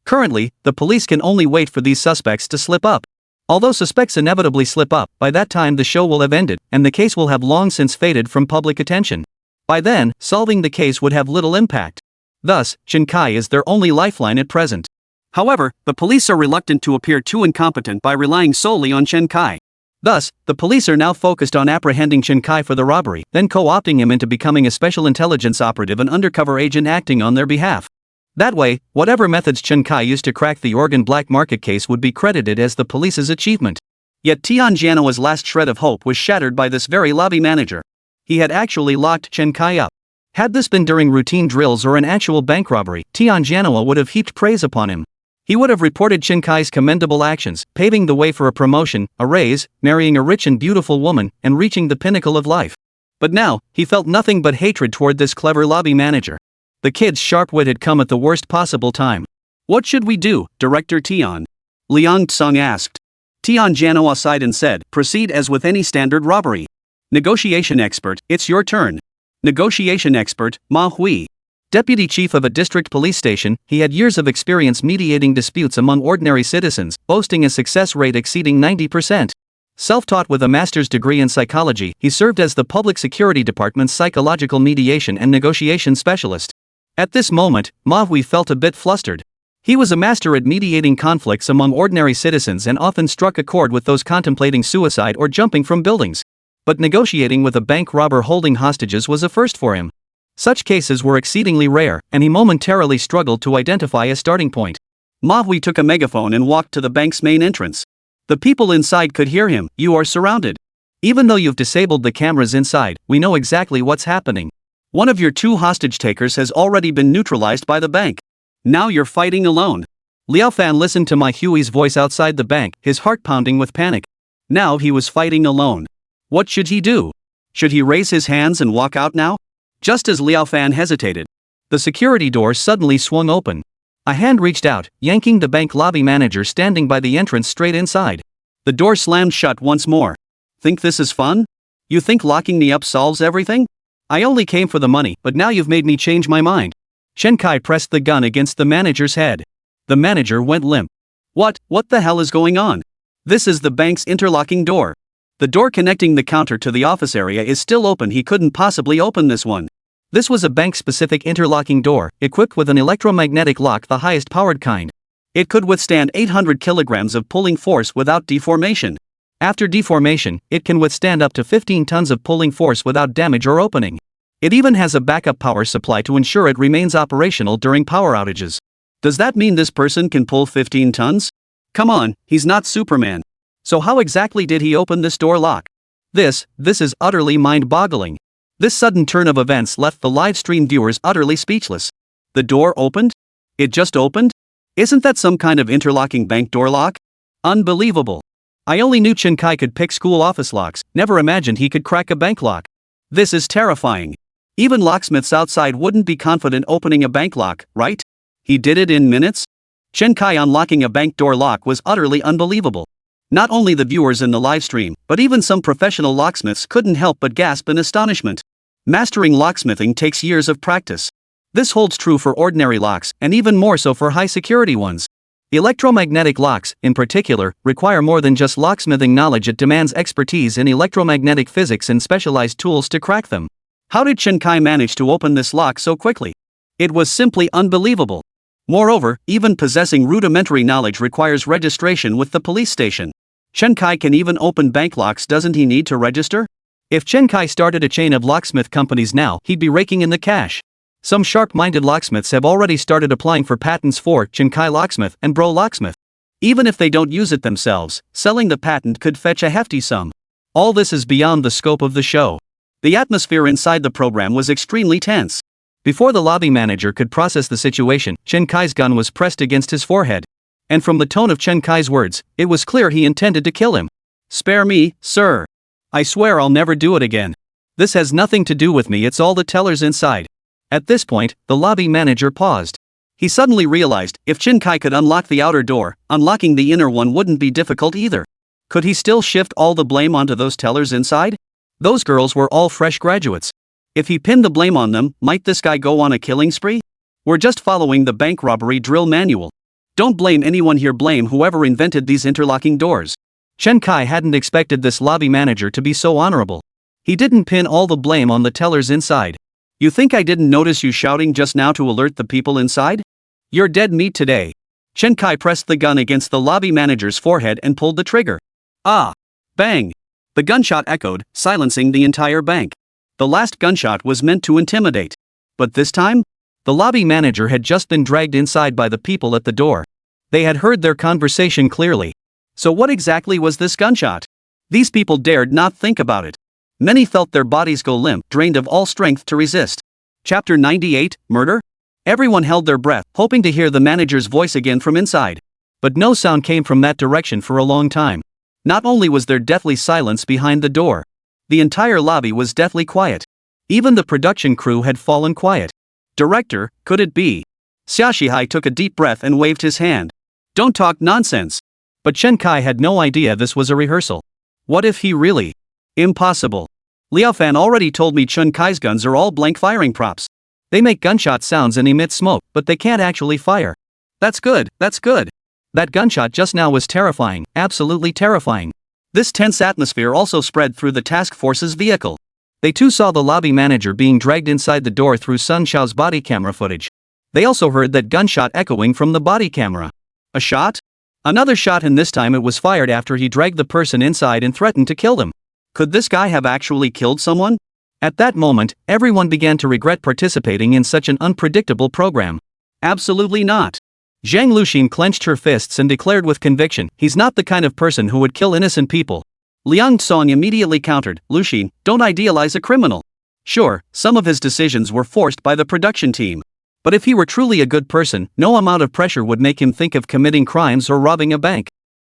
Currently, the police can only wait for these suspects to slip up. Although suspects inevitably slip up, by that time the show will have ended, and the case will have long since faded from public attention. By then, solving the case would have little impact. Thus, Chen Kai is their only lifeline at present. However, the police are reluctant to appear too incompetent by relying solely on Chen Kai. Thus, the police are now focused on apprehending Chen Kai for the robbery, then co-opting him into becoming a special intelligence operative and undercover agent acting on their behalf. That way, whatever methods Chen Kai used to crack the organ black market case would be credited as the police's achievement. Yet Tian Jianhua's last shred of hope was shattered by this very lobby manager. He had actually locked Chen Kai up. Had this been during routine drills or an actual bank robbery, Tian Jianhua would have heaped praise upon him. He would have reported Chen Kai's commendable actions, paving the way for a promotion, a raise, marrying a rich and beautiful woman, and reaching the pinnacle of life. But now, he felt nothing but hatred toward this clever lobby manager. The kid's sharp wit had come at the worst possible time. What should we do, Director Tian? Liang Tsung asked. Tian Jianhua sighed and said, proceed as with any standard robbery. Negotiation expert, it's your turn. Negotiation expert, Ma Hui. Deputy chief of a district police station, he had years of experience mediating disputes among ordinary citizens, boasting a success rate exceeding 90%. Self-taught with a master's degree in psychology, he served as the Public Security Department's psychological mediation and negotiation specialist. At this moment, Ma Hui felt a bit flustered. He was a master at mediating conflicts among ordinary citizens and often struck a chord with those contemplating suicide or jumping from buildings. But negotiating with a bank robber holding hostages was a first for him. Such cases were exceedingly rare, and he momentarily struggled to identify a starting point. Ma Hui took a megaphone and walked to the bank's main entrance. The people inside could hear him. You are surrounded. Even though you've disabled the cameras inside, we know exactly what's happening. One of your two hostage takers has already been neutralized by the bank. Now you're fighting alone. Liao Fan listened to Ma Hui's voice outside the bank, his heart pounding with panic. Now he was fighting alone. What should he do? Should he raise his hands and walk out now? Just as Liao Fan hesitated, the security door suddenly swung open. A hand reached out, yanking the bank lobby manager standing by the entrance straight inside. The door slammed shut once more. Think this is fun? You think locking me up solves everything? I only came for the money, but now you've made me change my mind. Chen Kai pressed the gun against the manager's head. The manager went limp. What the hell is going on? This is the bank's interlocking door. The door connecting the counter to the office area is still open. He couldn't possibly open this one. This was a bank-specific interlocking door, equipped with an electromagnetic lock, the highest powered kind. It could withstand 800 kilograms of pulling force without deformation. After deformation, it can withstand up to 15 tons of pulling force without damage or opening. It even has a backup power supply to ensure it remains operational during power outages. Does that mean this person can pull 15 tons? Come on, he's not Superman. So how exactly did he open this door lock? This is utterly mind-boggling. This sudden turn of events left the live stream viewers utterly speechless. The door opened? It just opened? Isn't that some kind of interlocking bank door lock? Unbelievable. I only knew Chen Kai could pick school office locks, never imagined he could crack a bank lock. This is terrifying. Even locksmiths outside wouldn't be confident opening a bank lock, right? He did it in minutes? Chen Kai unlocking a bank door lock was utterly unbelievable. Not only the viewers in the live stream, but even some professional locksmiths couldn't help but gasp in astonishment. Mastering locksmithing takes years of practice. This holds true for ordinary locks, and even more so for high-security ones. Electromagnetic locks, in particular, require more than just locksmithing knowledge. It demands expertise in electromagnetic physics and specialized tools to crack them. How did Chen Kai manage to open this lock so quickly? It was simply unbelievable. Moreover, even possessing rudimentary knowledge requires registration with the police station. Chen Kai can even open bank locks. Doesn't he need to register? If Chen Kai started a chain of locksmith companies now, he'd be raking in the cash. Some sharp-minded locksmiths have already started applying for patents for Chen Kai Locksmith and Bro Locksmith. Even if they don't use it themselves, selling the patent could fetch a hefty sum. All this is beyond the scope of the show. The atmosphere inside the program was extremely tense. Before the lobby manager could process the situation, Chen Kai's gun was pressed against his forehead. And from the tone of Chen Kai's words, it was clear he intended to kill him. "Spare me, sir. I swear I'll never do it again. This has nothing to do with me, it's all the tellers inside." At this point, the lobby manager paused. He suddenly realized, if Chen Kai could unlock the outer door, unlocking the inner one wouldn't be difficult either. Could he still shift all the blame onto those tellers inside? Those girls were all fresh graduates. If he pinned the blame on them, might this guy go on a killing spree? We're just following the bank robbery drill manual. Don't blame anyone here, blame whoever invented these interlocking doors. Chen Kai hadn't expected this lobby manager to be so honorable. He didn't pin all the blame on the tellers inside. "You think I didn't notice you shouting just now to alert the people inside? You're dead meat today." Chen Kai pressed the gun against the lobby manager's forehead and pulled the trigger. Ah! Bang! The gunshot echoed, silencing the entire bank. The last gunshot was meant to intimidate. But this time? The lobby manager had just been dragged inside by the people at the door. They had heard their conversation clearly. So what exactly was this gunshot? These people dared not think about it. Many felt their bodies go limp, drained of all strength to resist. Chapter 98, Murder? Everyone held their breath, hoping to hear the manager's voice again from inside. But no sound came from that direction for a long time. Not only was there deathly silence behind the door, the entire lobby was deathly quiet. Even the production crew had fallen quiet. "Director, could it be?" Xia Shihai took a deep breath and waved his hand. "Don't talk nonsense." But Chen Kai had no idea this was a rehearsal. What if he really? Impossible. Liao Fan already told me Chen Kai's guns are all blank firing props. They make gunshot sounds and emit smoke, but they can't actually fire. That's good, that's good. That gunshot just now was terrifying, absolutely terrifying. This tense atmosphere also spread through the task force's vehicle. They too saw the lobby manager being dragged inside the door through Sun Xiao's body camera footage. They also heard that gunshot echoing from the body camera. A shot? Another shot, and this time it was fired after he dragged the person inside and threatened to kill them. Could this guy have actually killed someone? At that moment, everyone began to regret participating in such an unpredictable program. Absolutely not. Zhang Luxin clenched her fists and declared with conviction, he's not the kind of person who would kill innocent people. Liang Song immediately countered, Luxin, don't idealize a criminal. Sure, some of his decisions were forced by the production team. But if he were truly a good person, no amount of pressure would make him think of committing crimes or robbing a bank.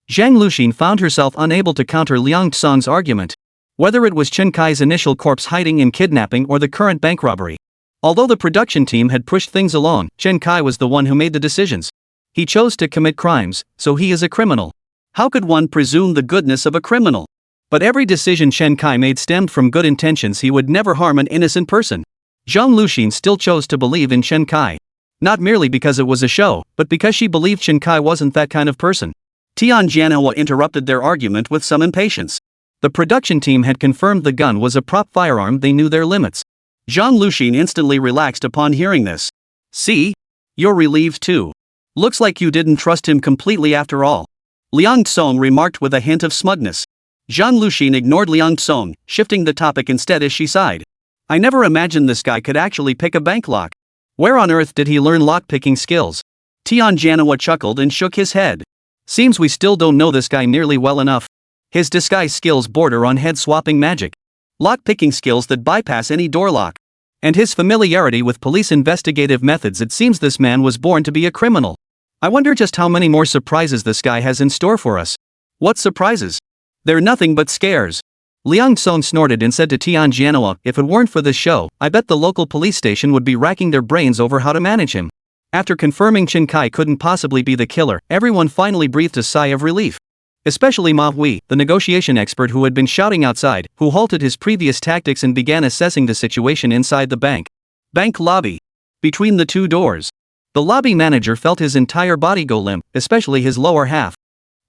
Zhang Luxin found herself unable to counter Liang Song's argument. Whether it was Chen Kai's initial corpse hiding in kidnapping or the current bank robbery. Although the production team had pushed things along, Chen Kai was the one who made the decisions. He chose to commit crimes, so he is a criminal. How could one presume the goodness of a criminal? But every decision Chen Kai made stemmed from good intentions. He would never harm an innocent person. Zhang Luxin still chose to believe in Chen Kai. Not merely because it was a show, but because she believed Chen Kai wasn't that kind of person. Tian Jianhua interrupted their argument with some impatience. The production team had confirmed the gun was a prop firearm. They knew their limits. Zhang Luxin instantly relaxed upon hearing this. See? You're relieved too. Looks like you didn't trust him completely after all. Liang Song remarked with a hint of smugness. Zhang Luxin ignored Liang Song, shifting the topic instead as she sighed. I never imagined this guy could actually pick a bank lock. Where on earth did he learn lock-picking skills? Tian Jianhua chuckled and shook his head. Seems we still don't know this guy nearly well enough. His disguise skills border on head-swapping magic. Lock-picking skills that bypass any door lock. And his familiarity with police investigative methods. It seems this man was born to be a criminal. I wonder just how many more surprises this guy has in store for us. What surprises? They're nothing but scares. Liang Song snorted and said to Tian Jianhua, if it weren't for this show, I bet the local police station would be racking their brains over how to manage him. After confirming Chen Kai couldn't possibly be the killer, everyone finally breathed a sigh of relief. Especially Manhwa, the negotiation expert who had been shouting outside, who halted his previous tactics and began assessing the situation inside the bank. Bank lobby. Between the two doors. The lobby manager felt his entire body go limp, especially his lower half.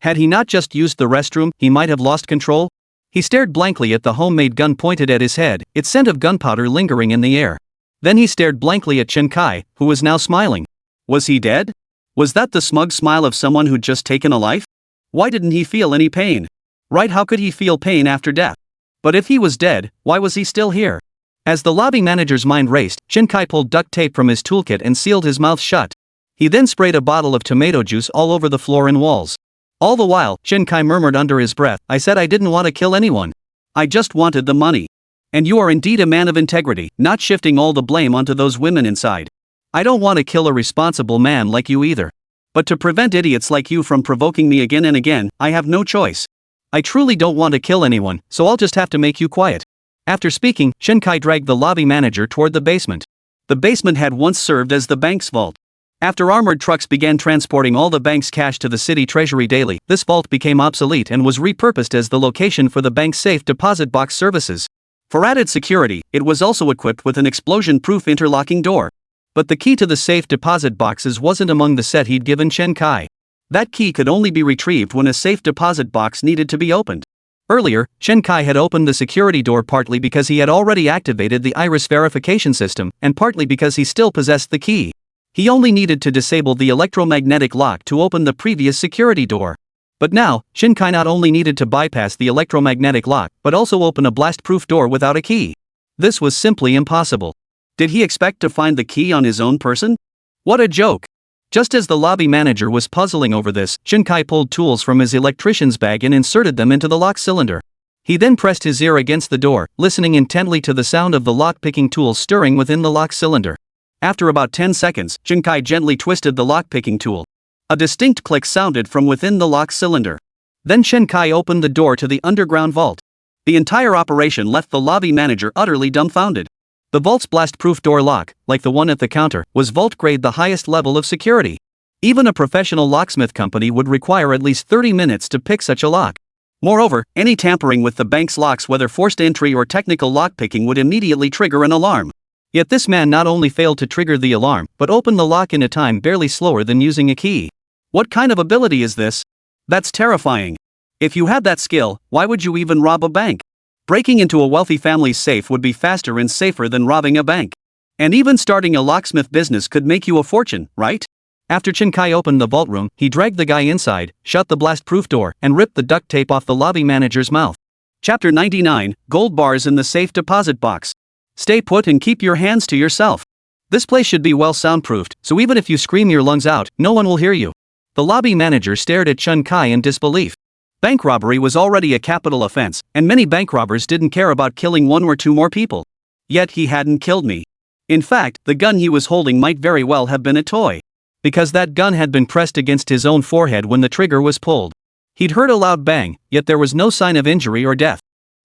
Had he not just used the restroom, he might have lost control. He stared blankly at the homemade gun pointed at his head, its scent of gunpowder lingering in the air. Then he stared blankly at Chen Kai, who was now smiling. Was he dead? Was that the smug smile of someone who'd just taken a life? Why didn't he feel any pain? Right, how could he feel pain after death? But if he was dead, why was he still here? As the lobby manager's mind raced, Chen Kai pulled duct tape from his toolkit and sealed his mouth shut. He then sprayed a bottle of tomato juice all over the floor and walls. All the while, Chen Kai murmured under his breath, I said I didn't want to kill anyone. I just wanted the money. And you are indeed a man of integrity, not shifting all the blame onto those women inside. I don't want to kill a responsible man like you either. But to prevent idiots like you from provoking me again and again, I have no choice. I truly don't want to kill anyone, so I'll just have to make you quiet. After speaking, Chen Kai dragged the lobby manager toward the basement. The basement had once served as the bank's vault. After armored trucks began transporting all the bank's cash to the city treasury daily, this vault became obsolete and was repurposed as the location for the bank's safe deposit box services. For added security, it was also equipped with an explosion-proof interlocking door. But the key to the safe deposit boxes wasn't among the set he'd given Chen Kai. That key could only be retrieved when a safe deposit box needed to be opened. Earlier, Chen Kai had opened the security door partly because he had already activated the iris verification system, and partly because he still possessed the key. He only needed to disable the electromagnetic lock to open the previous security door. But now, Chen Kai not only needed to bypass the electromagnetic lock, but also open a blast-proof door without a key. This was simply impossible. Did he expect to find the key on his own person? What a joke! Just as the lobby manager was puzzling over this, Chen Kai pulled tools from his electrician's bag and inserted them into the lock cylinder. He then pressed his ear against the door, listening intently to the sound of the lock-picking tools stirring within the lock cylinder. After about 10 seconds, Chen Kai gently twisted the lock-picking tool. A distinct click sounded from within the lock cylinder. Then Chen Kai opened the door to the underground vault. The entire operation left the lobby manager utterly dumbfounded. The vault's blast-proof door lock, like the one at the counter, was vault-grade, the highest level of security. Even a professional locksmith company would require at least 30 minutes to pick such a lock. Moreover, any tampering with the bank's locks, whether forced entry or technical lockpicking, would immediately trigger an alarm. Yet this man not only failed to trigger the alarm, but opened the lock in a time barely slower than using a key. What kind of ability is this? That's terrifying. If you had that skill, why would you even rob a bank? Breaking into a wealthy family's safe would be faster and safer than robbing a bank. And even starting a locksmith business could make you a fortune, right? After Chen Kai opened the vault room, he dragged the guy inside, shut the blast-proof door, and ripped the duct tape off the lobby manager's mouth. Chapter 99, Gold Bars in the Safe Deposit Box. Stay put and keep your hands to yourself. This place should be well soundproofed, so even if you scream your lungs out, no one will hear you. The lobby manager stared at Chen Kai in disbelief. Bank robbery was already a capital offense, and many bank robbers didn't care about killing one or two more people. Yet he hadn't killed me. In fact, the gun he was holding might very well have been a toy. Because that gun had been pressed against his own forehead when the trigger was pulled. He'd heard a loud bang, yet there was no sign of injury or death.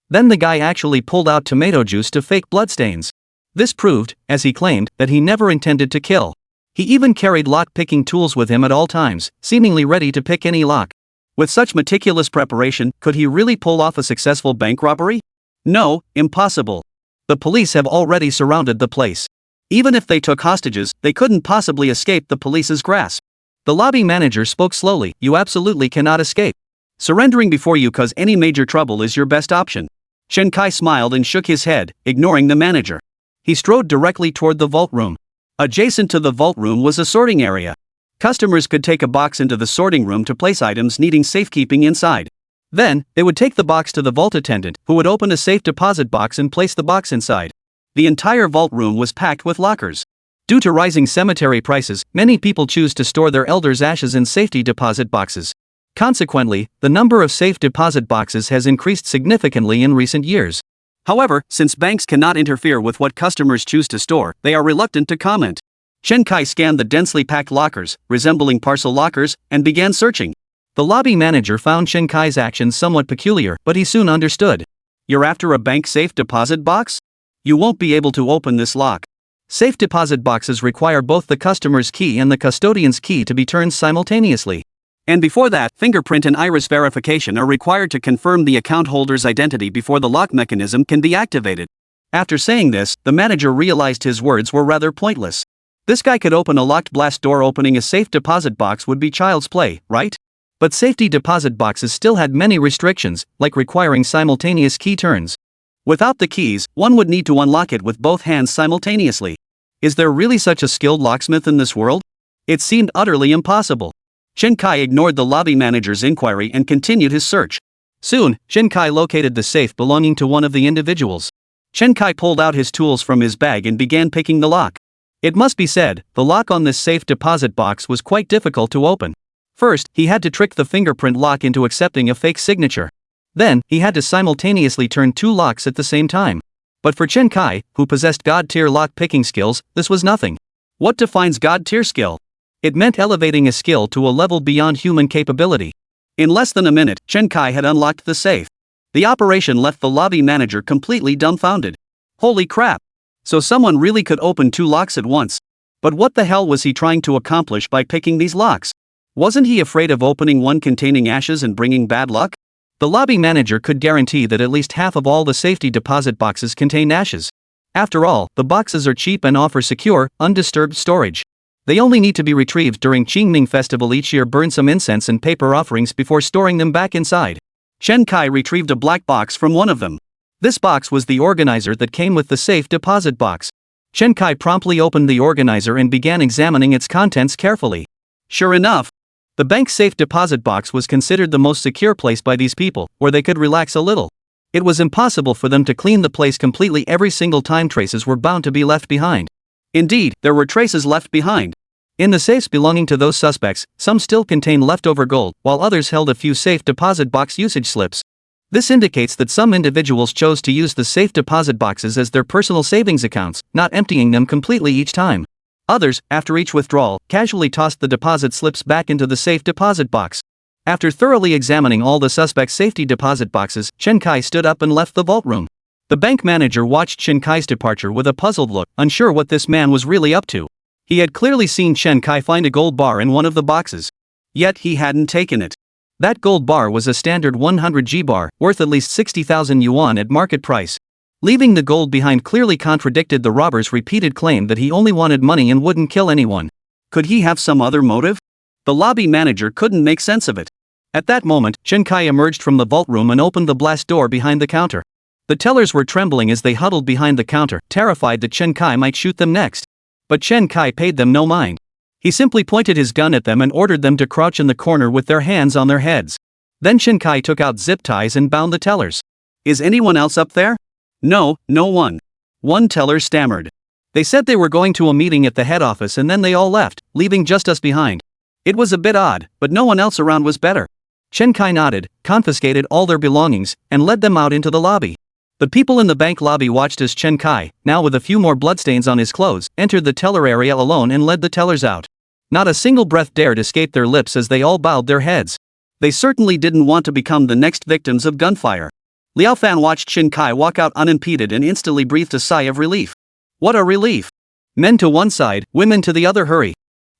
Then the guy actually pulled out tomato juice to fake bloodstains. This proved, as he claimed, that he never intended to kill. He even carried lock-picking tools with him at all times, seemingly ready to pick any lock. With such meticulous preparation, could he really pull off a successful bank robbery? No, impossible. The police have already surrounded the place. Even if they took hostages, they couldn't possibly escape the police's grasp. The lobby manager spoke slowly, you absolutely cannot escape. Surrendering before you cause any major trouble is your best option. Chen Kai smiled and shook his head, ignoring the manager. He strode directly toward the vault room. Adjacent to the vault room was a sorting area. Customers could take a box into the sorting room to place items needing safekeeping inside. Then, they would take the box to the vault attendant, who would open a safe deposit box and place the box inside. The entire vault room was packed with lockers. Due to rising cemetery prices, many people choose to store their elders' ashes in safety deposit boxes. Consequently, the number of safe deposit boxes has increased significantly in recent years. However, since banks cannot interfere with what customers choose to store, they are reluctant to comment. Chen Kai scanned the densely packed lockers, resembling parcel lockers, and began searching. The lobby manager found Chen Kai's actions somewhat peculiar, but he soon understood. You're after a bank safe deposit box? You won't be able to open this lock. Safe deposit boxes require both the customer's key and the custodian's key to be turned simultaneously. And before that, fingerprint and iris verification are required to confirm the account holder's identity before the lock mechanism can be activated. After saying this, the manager realized his words were rather pointless. This guy could open a locked blast door. Opening a safe deposit box would be child's play, right? But safety deposit boxes still had many restrictions, like requiring simultaneous key turns. Without the keys, one would need to unlock it with both hands simultaneously. Is there really such a skilled locksmith in this world? It seemed utterly impossible. Chen Kai ignored the lobby manager's inquiry and continued his search. Soon, Chen Kai located the safe belonging to one of the individuals. Chen Kai pulled out his tools from his bag and began picking the lock. It must be said, the lock on this safe deposit box was quite difficult to open. First, he had to trick the fingerprint lock into accepting a fake signature. Then, he had to simultaneously turn two locks at the same time. But for Chen Kai, who possessed God-tier lock-picking skills, this was nothing. What defines God-tier skill? It meant elevating a skill to a level beyond human capability. In less than a minute, Chen Kai had unlocked the safe. The operation left the lobby manager completely dumbfounded. Holy crap! So someone really could open two locks at once. But what the hell was he trying to accomplish by picking these locks? Wasn't he afraid of opening one containing ashes and bringing bad luck? The lobby manager could guarantee that at least half of all the safety deposit boxes contain ashes. After all, the boxes are cheap and offer secure, undisturbed storage. They only need to be retrieved during Qingming Festival each year. Burn some incense and paper offerings before storing them back inside. Chen Kai retrieved a black box from one of them. This box was the organizer that came with the safe deposit box. Chen Kai promptly opened the organizer and began examining its contents carefully. Sure enough, the bank's safe deposit box was considered the most secure place by these people, where they could relax a little. It was impossible for them to clean the place completely. Every single time traces were bound to be left behind. Indeed, there were traces left behind. In the safes belonging to those suspects, some still contained leftover gold, while others held a few safe deposit box usage slips. This indicates that some individuals chose to use the safe deposit boxes as their personal savings accounts, not emptying them completely each time. Others, after each withdrawal, casually tossed the deposit slips back into the safe deposit box. After thoroughly examining all the suspects' safety deposit boxes, Chen Kai stood up and left the vault room. The bank manager watched Chen Kai's departure with a puzzled look, unsure what this man was really up to. He had clearly seen Chen Kai find a gold bar in one of the boxes. Yet he hadn't taken it. That gold bar was a standard 100G bar, worth at least 60,000 yuan at market price. Leaving the gold behind clearly contradicted the robber's repeated claim that he only wanted money and wouldn't kill anyone. Could he have some other motive? The lobby manager couldn't make sense of it. At that moment, Chen Kai emerged from the vault room and opened the blast door behind the counter. The tellers were trembling as they huddled behind the counter, terrified that Chen Kai might shoot them next. But Chen Kai paid them no mind. He simply pointed his gun at them and ordered them to crouch in the corner with their hands on their heads. Then Chen Kai took out zip ties and bound the tellers. Is anyone else up there? No, no one. One teller stammered. They said they were going to a meeting at the head office and then they all left, leaving just us behind. It was a bit odd, but no one else around was better. Chen Kai nodded, confiscated all their belongings, and led them out into the lobby. The people in the bank lobby watched as Chen Kai, now with a few more bloodstains on his clothes, entered the teller area alone and led the tellers out. Not a single breath dared escape their lips as they all bowed their heads. They certainly didn't want to become the next victims of gunfire. Liao Fan watched Chen Kai walk out unimpeded and instantly breathed a sigh of relief. What a relief! Men to one side, women to the other. Hurry!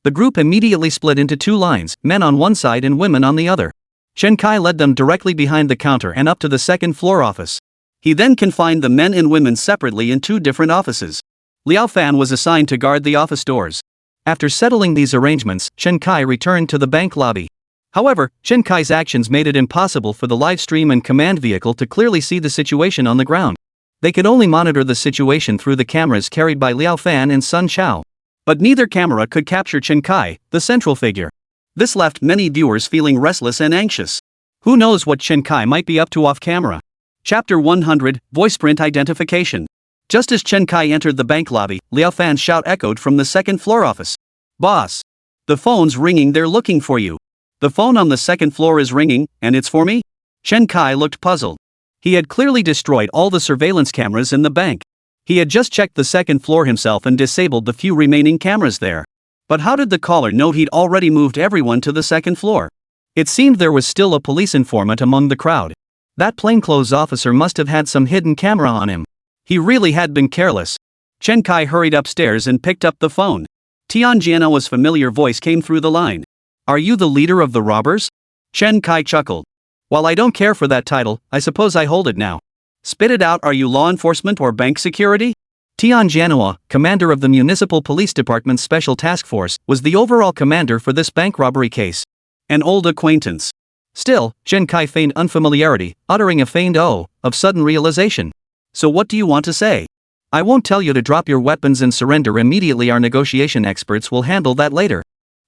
The group immediately split into two lines, men on one side and women on the other. Chen Kai led them directly behind the counter and up to the second floor office. He then confined the men and women separately in two different offices. Liao Fan was assigned to guard the office doors. After settling these arrangements, Chen Kai returned to the bank lobby. However, Chen Kai's actions made it impossible for the live stream and command vehicle to clearly see the situation on the ground. They could only monitor the situation through the cameras carried by Liao Fan and Sun Chao. But neither camera could capture Chen Kai, the central figure. This left many viewers feeling restless and anxious. Who knows what Chen Kai might be up to off camera? Chapter 100, Voice Print Identification. Just as Chen Kai entered the bank lobby, Liao Fan's shout echoed from the second floor office. Boss! The phone's ringing, they're looking for you. The phone on the second floor is ringing, and it's for me? Chen Kai looked puzzled. He had clearly destroyed all the surveillance cameras in the bank. He had just checked the second floor himself and disabled the few remaining cameras there. But how did the caller know he'd already moved everyone to the second floor? It seemed there was still a police informant among the crowd. That plainclothes officer must have had some hidden camera on him. He really had been careless. Chen Kai hurried upstairs and picked up the phone. Tianjiano's familiar voice came through the line. Are you the leader of the robbers? Chen Kai chuckled. While I don't care for that title, I suppose I hold it now. Spit it out, are you law enforcement or bank security? Tian Jianhua, commander of the Municipal Police Department's Special Task Force, was the overall commander for this bank robbery case. An old acquaintance. Still, Chen Kai feigned unfamiliarity, uttering a feigned "oh" of sudden realization. So what do you want to say? I won't tell you to drop your weapons and surrender immediately. Our negotiation experts will handle that later.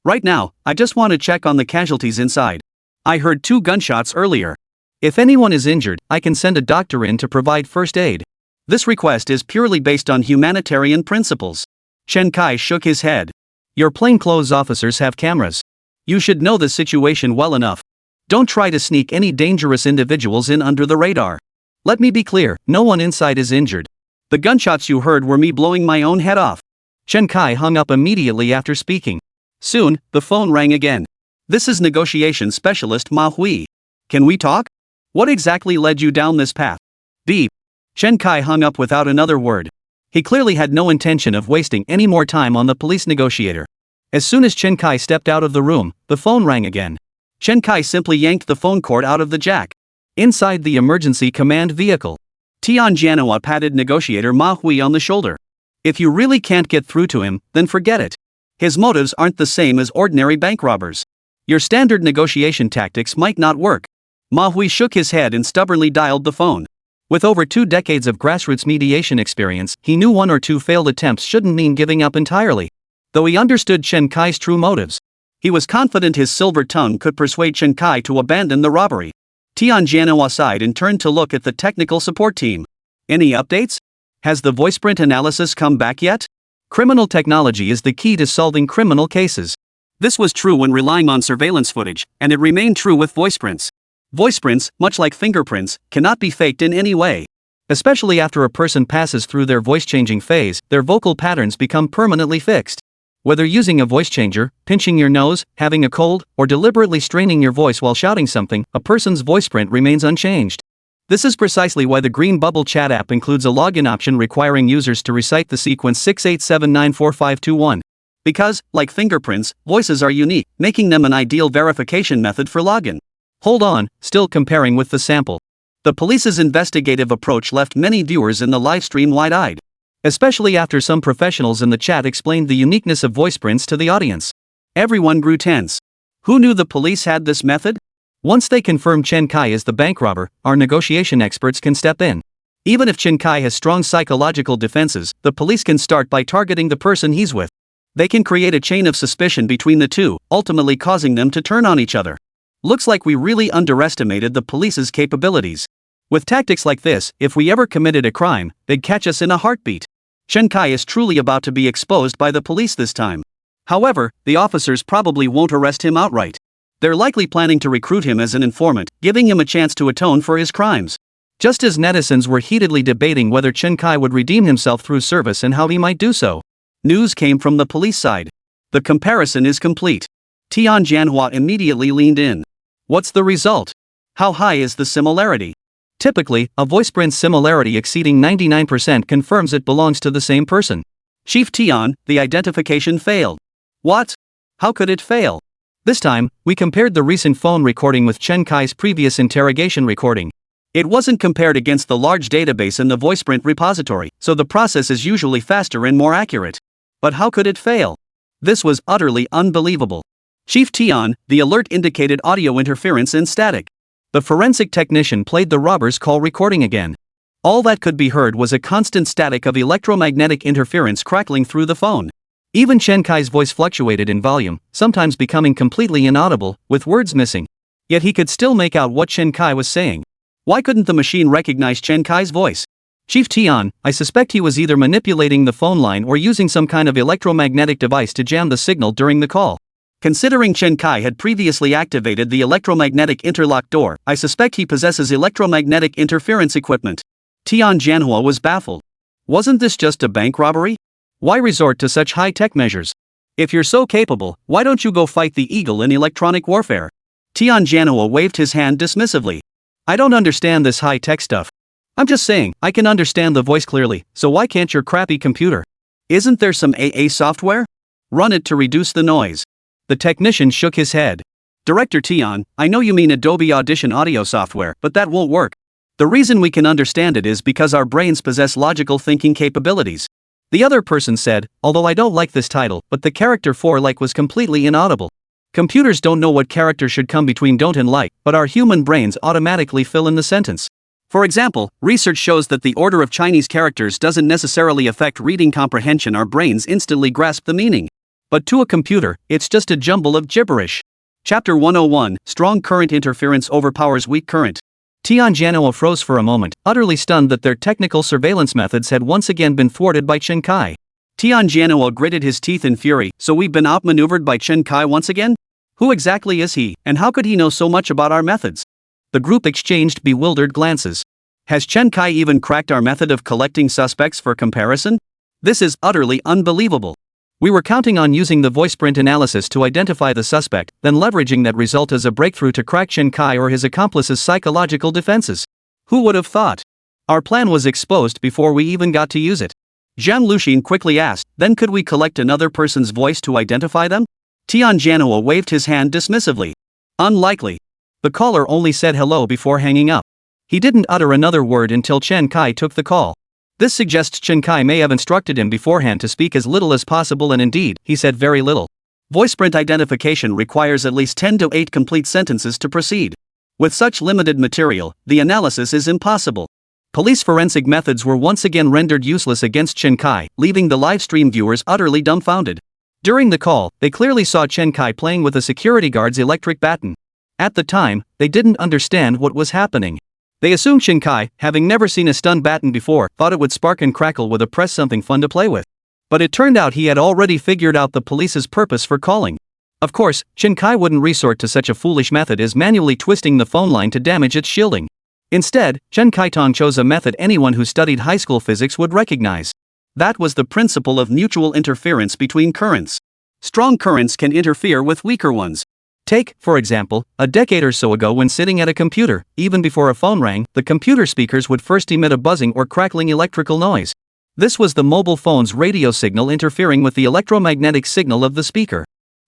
Right now, I just want to check on the casualties inside. I heard 2 gunshots earlier. If anyone is injured, I can send a doctor in to provide first aid. This request is purely based on humanitarian principles. Chen Kai shook his head. Your plainclothes officers have cameras. You should know the situation well enough. Don't try to sneak any dangerous individuals in under the radar. Let me be clear, no one inside is injured. The gunshots you heard were me blowing my own head off. Chen Kai hung up immediately after speaking. Soon, the phone rang again. This is negotiation specialist Ma Hui. Can we talk? What exactly led you down this path? Beep. Chen Kai hung up without another word. He clearly had no intention of wasting any more time on the police negotiator. As soon as Chen Kai stepped out of the room, the phone rang again. Chen Kai simply yanked the phone cord out of the jack. Inside the emergency command vehicle, Tian Jianhua patted negotiator Ma Hui on the shoulder. If you really can't get through to him, then forget it. His motives aren't the same as ordinary bank robbers. Your standard negotiation tactics might not work. Ma Hui shook his head and stubbornly dialed the phone. With over 2 decades of grassroots mediation experience, he knew 1 or 2 failed attempts shouldn't mean giving up entirely. Though he understood Chen Kai's true motives, he was confident his silver tongue could persuade Chen Kai to abandon the robbery. Tian Jianhua sighed and turned to look at the technical support team. Any updates? Has the voiceprint analysis come back yet? Criminal technology is the key to solving criminal cases. This was true when relying on surveillance footage, and it remained true with voiceprints. Voiceprints, much like fingerprints, cannot be faked in any way. Especially after a person passes through their voice-changing phase, their vocal patterns become permanently fixed. Whether using a voice changer, pinching your nose, having a cold, or deliberately straining your voice while shouting something, a person's voiceprint remains unchanged. This is precisely why the Green Bubble chat app includes a login option requiring users to recite the sequence 6879451. Because, like fingerprints, voices are unique, making them an ideal verification method for login. Hold on, still comparing with the sample. The police's investigative approach left many viewers in the livestream wide-eyed. Especially after some professionals in the chat explained the uniqueness of voiceprints to the audience. Everyone grew tense. Who knew the police had this method? Once they confirm Chen Kai is the bank robber, our negotiation experts can step in. Even if Chen Kai has strong psychological defenses, the police can start by targeting the person he's with. They can create a chain of suspicion between the two, ultimately causing them to turn on each other. Looks like we really underestimated the police's capabilities. With tactics like this, if we ever committed a crime, they'd catch us in a heartbeat. Chen Kai is truly about to be exposed by the police this time. However, the officers probably won't arrest him outright. They're likely planning to recruit him as an informant, giving him a chance to atone for his crimes. Just as netizens were heatedly debating whether Chen Kai would redeem himself through service and how he might do so, news came from the police side. The comparison is complete. Tian Jianhua immediately leaned in. What's the result? How high is the similarity? Typically, a voiceprint similarity exceeding 99% confirms it belongs to the same person. Chief Tian, the identification failed. What? How could it fail? This time, we compared the recent phone recording with Chen Kai's previous interrogation recording. It wasn't compared against the large database in the voiceprint repository, so the process is usually faster and more accurate. But how could it fail? This was utterly unbelievable. Chief Tian, the alert indicated audio interference and static. The forensic technician played the robber's call recording again. All that could be heard was a constant static of electromagnetic interference crackling through the phone. Even Chen Kai's voice fluctuated in volume, sometimes becoming completely inaudible, with words missing. Yet he could still make out what Chen Kai was saying. Why couldn't the machine recognize Chen Kai's voice? Chief Tian, I suspect he was either manipulating the phone line or using some kind of electromagnetic device to jam the signal during the call. Considering Chen Kai had previously activated the electromagnetic interlock door, I suspect he possesses electromagnetic interference equipment. Tian Jianhua was baffled. Wasn't this just a bank robbery? Why resort to such high-tech measures? If you're so capable, why don't you go fight the eagle in electronic warfare? Tian Jianhua waved his hand dismissively. I don't understand this high-tech stuff. I'm just saying, I can understand the voice clearly, so why can't your crappy computer? Isn't there some AA software? Run it to reduce the noise. The technician shook his head. Director Tian, I know you mean Adobe Audition audio software, but that won't work. The reason we can understand it is because our brains possess logical thinking capabilities. The other person said, although I don't like this title, but the character for like was completely inaudible. Computers don't know what character should come between don't and like, but our human brains automatically fill in the sentence. For example, research shows that the order of Chinese characters doesn't necessarily affect reading comprehension. Our brains instantly grasp the meaning. But to a computer, it's just a jumble of gibberish. Chapter 101, Strong Current Interference Overpowers Weak Current. Tian Jianhua froze for a moment, utterly stunned that their technical surveillance methods had once again been thwarted by Chen Kai. Tian Jianhua gritted his teeth in fury. So we've been outmaneuvered by Chen Kai once again? Who exactly is he, and how could he know so much about our methods? The group exchanged bewildered glances. Has Chen Kai even cracked our method of collecting suspects for comparison? This is utterly unbelievable. We were counting on using the voice print analysis to identify the suspect, then leveraging that result as a breakthrough to crack Chen Kai or his accomplice's psychological defenses. Who would have thought? Our plan was exposed before we even got to use it. Zhang Luxin quickly asked, then could we collect another person's voice to identify them? Tian Jianhua waved his hand dismissively. Unlikely. The caller only said hello before hanging up. He didn't utter another word until Chen Kai took the call. This suggests Chen Kai may have instructed him beforehand to speak as little as possible, and indeed, he said very little. Voice print identification requires at least 10 to 8 complete sentences to proceed. With such limited material, the analysis is impossible. Police forensic methods were once again rendered useless against Chen Kai, leaving the live stream viewers utterly dumbfounded. During the call, they clearly saw Chen Kai playing with a security guard's electric baton. At the time, they didn't understand what was happening. They assumed Chen Kai, having never seen a stun baton before, thought it would spark and crackle with a press, something fun to play with. But it turned out he had already figured out the police's purpose for calling. Of course, Chen Kai wouldn't resort to such a foolish method as manually twisting the phone line to damage its shielding. Instead, Chen Kai Tong chose a method anyone who studied high school physics would recognize. That was the principle of mutual interference between currents. Strong currents can interfere with weaker ones. Take, for example, a decade or so ago when sitting at a computer, even before a phone rang, the computer speakers would first emit a buzzing or crackling electrical noise. This was the mobile phone's radio signal interfering with the electromagnetic signal of the speaker.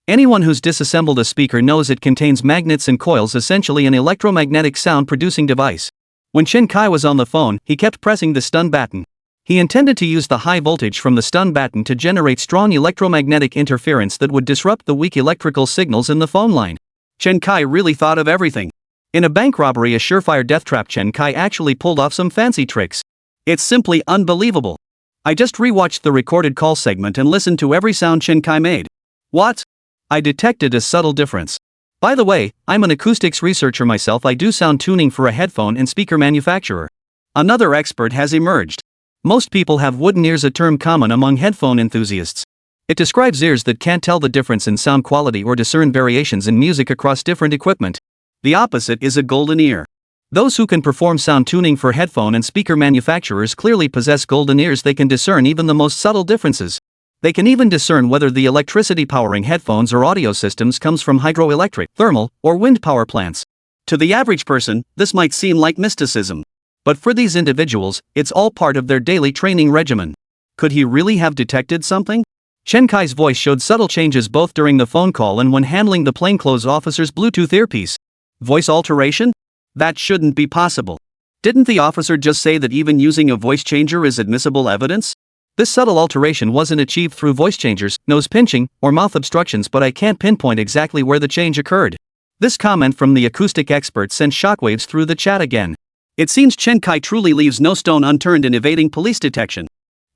Anyone who's disassembled a speaker knows it contains magnets and coils, essentially an electromagnetic sound-producing device. When Chen Kai was on the phone, he kept pressing the stun baton. He intended to use the high voltage from the stun baton to generate strong electromagnetic interference that would disrupt the weak electrical signals in the phone line. Chen Kai really thought of everything. In a bank robbery, a surefire death trap, Chen Kai actually pulled off some fancy tricks. It's simply unbelievable. I just rewatched the recorded call segment and listened to every sound Chen Kai made. What? I detected a subtle difference. By the way, I'm an acoustics researcher myself. I do sound tuning for a headphone and speaker manufacturer. Another expert has emerged. Most people have wooden ears, a term common among headphone enthusiasts. It describes ears that can't tell the difference in sound quality or discern variations in music across different equipment. The opposite is a golden ear. Those who can perform sound tuning for headphone and speaker manufacturers clearly possess golden ears. They can discern even the most subtle differences. They can even discern whether the electricity powering headphones or audio systems comes from hydroelectric, thermal, or wind power plants. To the average person, this might seem like mysticism. But for these individuals, it's all part of their daily training regimen. Could he really have detected something? Chen Kai's voice showed subtle changes both during the phone call and when handling the plainclothes officer's Bluetooth earpiece. Voice alteration? That shouldn't be possible. Didn't the officer just say that even using a voice changer is admissible evidence? This subtle alteration wasn't achieved through voice changers, nose pinching, or mouth obstructions, but I can't pinpoint exactly where the change occurred. This comment from the acoustic expert sent shockwaves through the chat again. It seems Chen Kai truly leaves no stone unturned in evading police detection.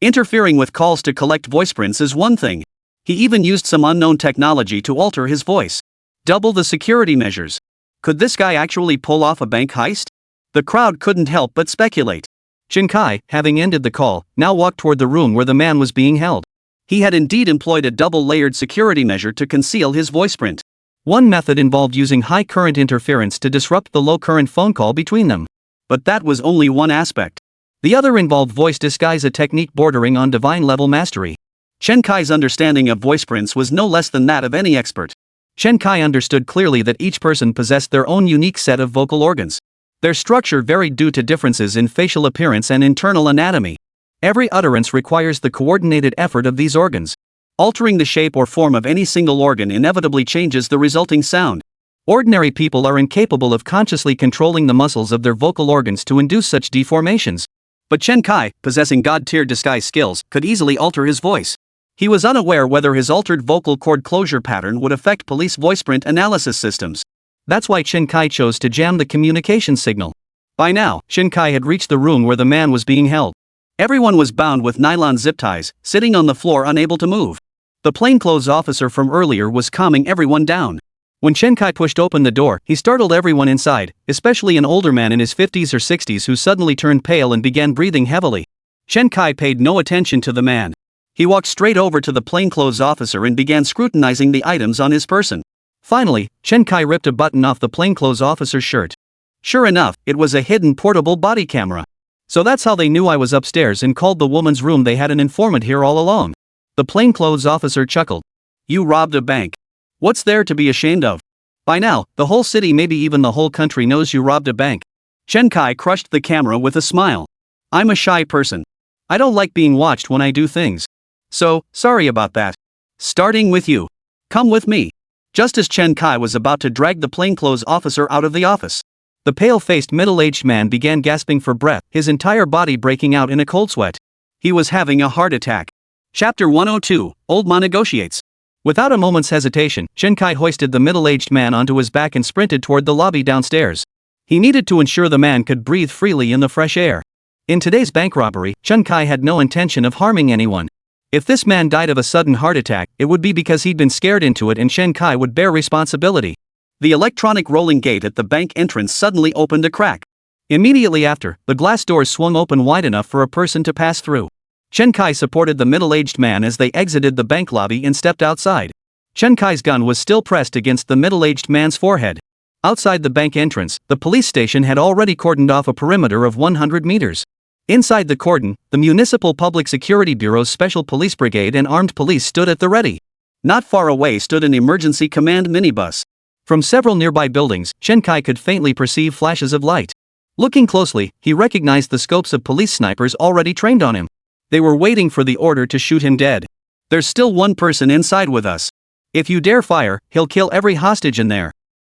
Interfering with calls to collect voice prints is one thing. He even used some unknown technology to alter his voice. Double the security measures. Could this guy actually pull off a bank heist? The crowd couldn't help but speculate. Chen Kai, having ended the call, now walked toward the room where the man was being held. He had indeed employed a double-layered security measure to conceal his voice print. One method involved using high current interference to disrupt the low current phone call between them. But that was only one aspect. The other involved voice disguise, a technique bordering on divine-level mastery. Chen Kai's understanding of voice prints was no less than that of any expert. Chen Kai understood clearly that each person possessed their own unique set of vocal organs. Their structure varied due to differences in facial appearance and internal anatomy. Every utterance requires the coordinated effort of these organs. Altering the shape or form of any single organ inevitably changes the resulting sound. Ordinary people are incapable of consciously controlling the muscles of their vocal organs to induce such deformations. But Chen Kai, possessing god-tier disguise skills, could easily alter his voice. He was unaware whether his altered vocal cord closure pattern would affect police voiceprint analysis systems. That's why Chen Kai chose to jam the communication signal. By now, Chen Kai had reached the room where the man was being held. Everyone was bound with nylon zip ties, sitting on the floor unable to move. The plainclothes officer from earlier was calming everyone down. When Chen Kai pushed open the door, he startled everyone inside, especially an older man in his 50s or 60s who suddenly turned pale and began breathing heavily. Chen Kai paid no attention to the man. He walked straight over to the plainclothes officer and began scrutinizing the items on his person. Finally, Chen Kai ripped a button off the plainclothes officer's shirt. Sure enough, it was a hidden portable body camera. So that's how they knew I was upstairs and called the woman's room. They had an informant here all along. The plainclothes officer chuckled. You robbed a bank. What's there to be ashamed of? By now, the whole city, maybe even the whole country, knows you robbed a bank. Chen Kai crushed the camera with a smile. I'm a shy person. I don't like being watched when I do things. So, sorry about that. Starting with you. Come with me. Just as Chen Kai was about to drag the plainclothes officer out of the office, the pale-faced middle-aged man began gasping for breath, his entire body breaking out in a cold sweat. He was having a heart attack. Chapter 102, Old Ma Negotiates. Without a moment's hesitation, Chen Kai hoisted the middle-aged man onto his back and sprinted toward the lobby downstairs. He needed to ensure the man could breathe freely in the fresh air. In today's bank robbery, Chen Kai had no intention of harming anyone. If this man died of a sudden heart attack, it would be because he'd been scared into it, and Chen Kai would bear responsibility. The electronic rolling gate at the bank entrance suddenly opened a crack. Immediately after, the glass doors swung open wide enough for a person to pass through. Chen Kai supported the middle-aged man as they exited the bank lobby and stepped outside. Chen Kai's gun was still pressed against the middle-aged man's forehead. Outside the bank entrance, the police station had already cordoned off a perimeter of 100 meters. Inside the cordon, the Municipal Public Security Bureau's Special Police Brigade and armed police stood at the ready. Not far away stood an emergency command minibus. From several nearby buildings, Chen Kai could faintly perceive flashes of light. Looking closely, he recognized the scopes of police snipers already trained on him. They were waiting for the order to shoot him dead. There's still one person inside with us. If you dare fire, he'll kill every hostage in there.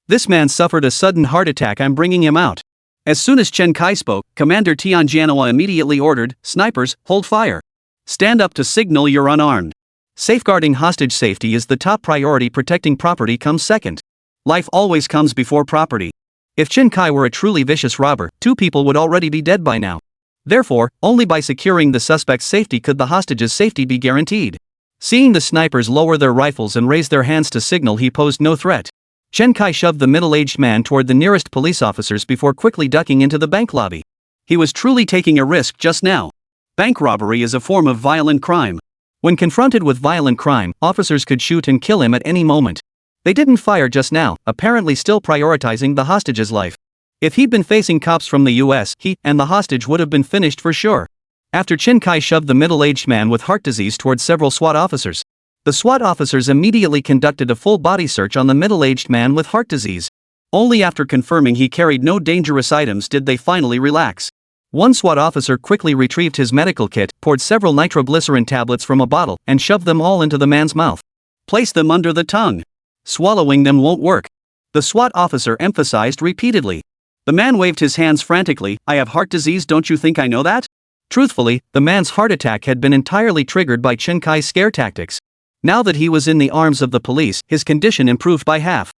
This man suffered a sudden heart attack. I'm bringing him out. As soon as Chen Kai spoke, Commander Tianjianhua immediately ordered, snipers, hold fire. Stand up to signal you're unarmed. Safeguarding hostage safety is the top priority. Protecting property comes second. Life always comes before property. If Chen Kai were a truly vicious robber, 2 people would already be dead by now. Therefore, only by securing the suspect's safety could the hostage's safety be guaranteed. Seeing the snipers lower their rifles and raise their hands to signal he posed no threat, Chen Kai shoved the middle-aged man toward the nearest police officers before quickly ducking into the bank lobby. He was truly taking a risk just now. Bank robbery is a form of violent crime. When confronted with violent crime, officers could shoot and kill him at any moment. They didn't fire just now, apparently still prioritizing the hostage's life. If he'd been facing cops from the US, he and the hostage would have been finished for sure. After Chen Kai shoved the middle-aged man with heart disease towards several SWAT officers, the SWAT officers immediately conducted a full-body search on the middle-aged man with heart disease. Only after confirming he carried no dangerous items did they finally relax. One SWAT officer quickly retrieved his medical kit, poured several nitroglycerin tablets from a bottle, and shoved them all into the man's mouth. Place them under the tongue. Swallowing them won't work. The SWAT officer emphasized repeatedly. The man waved his hands frantically. I have heart disease, don't you think I know that? Truthfully, the man's heart attack had been entirely triggered by Chen Kai's scare tactics. Now that he was in the arms of the police, his condition improved by half.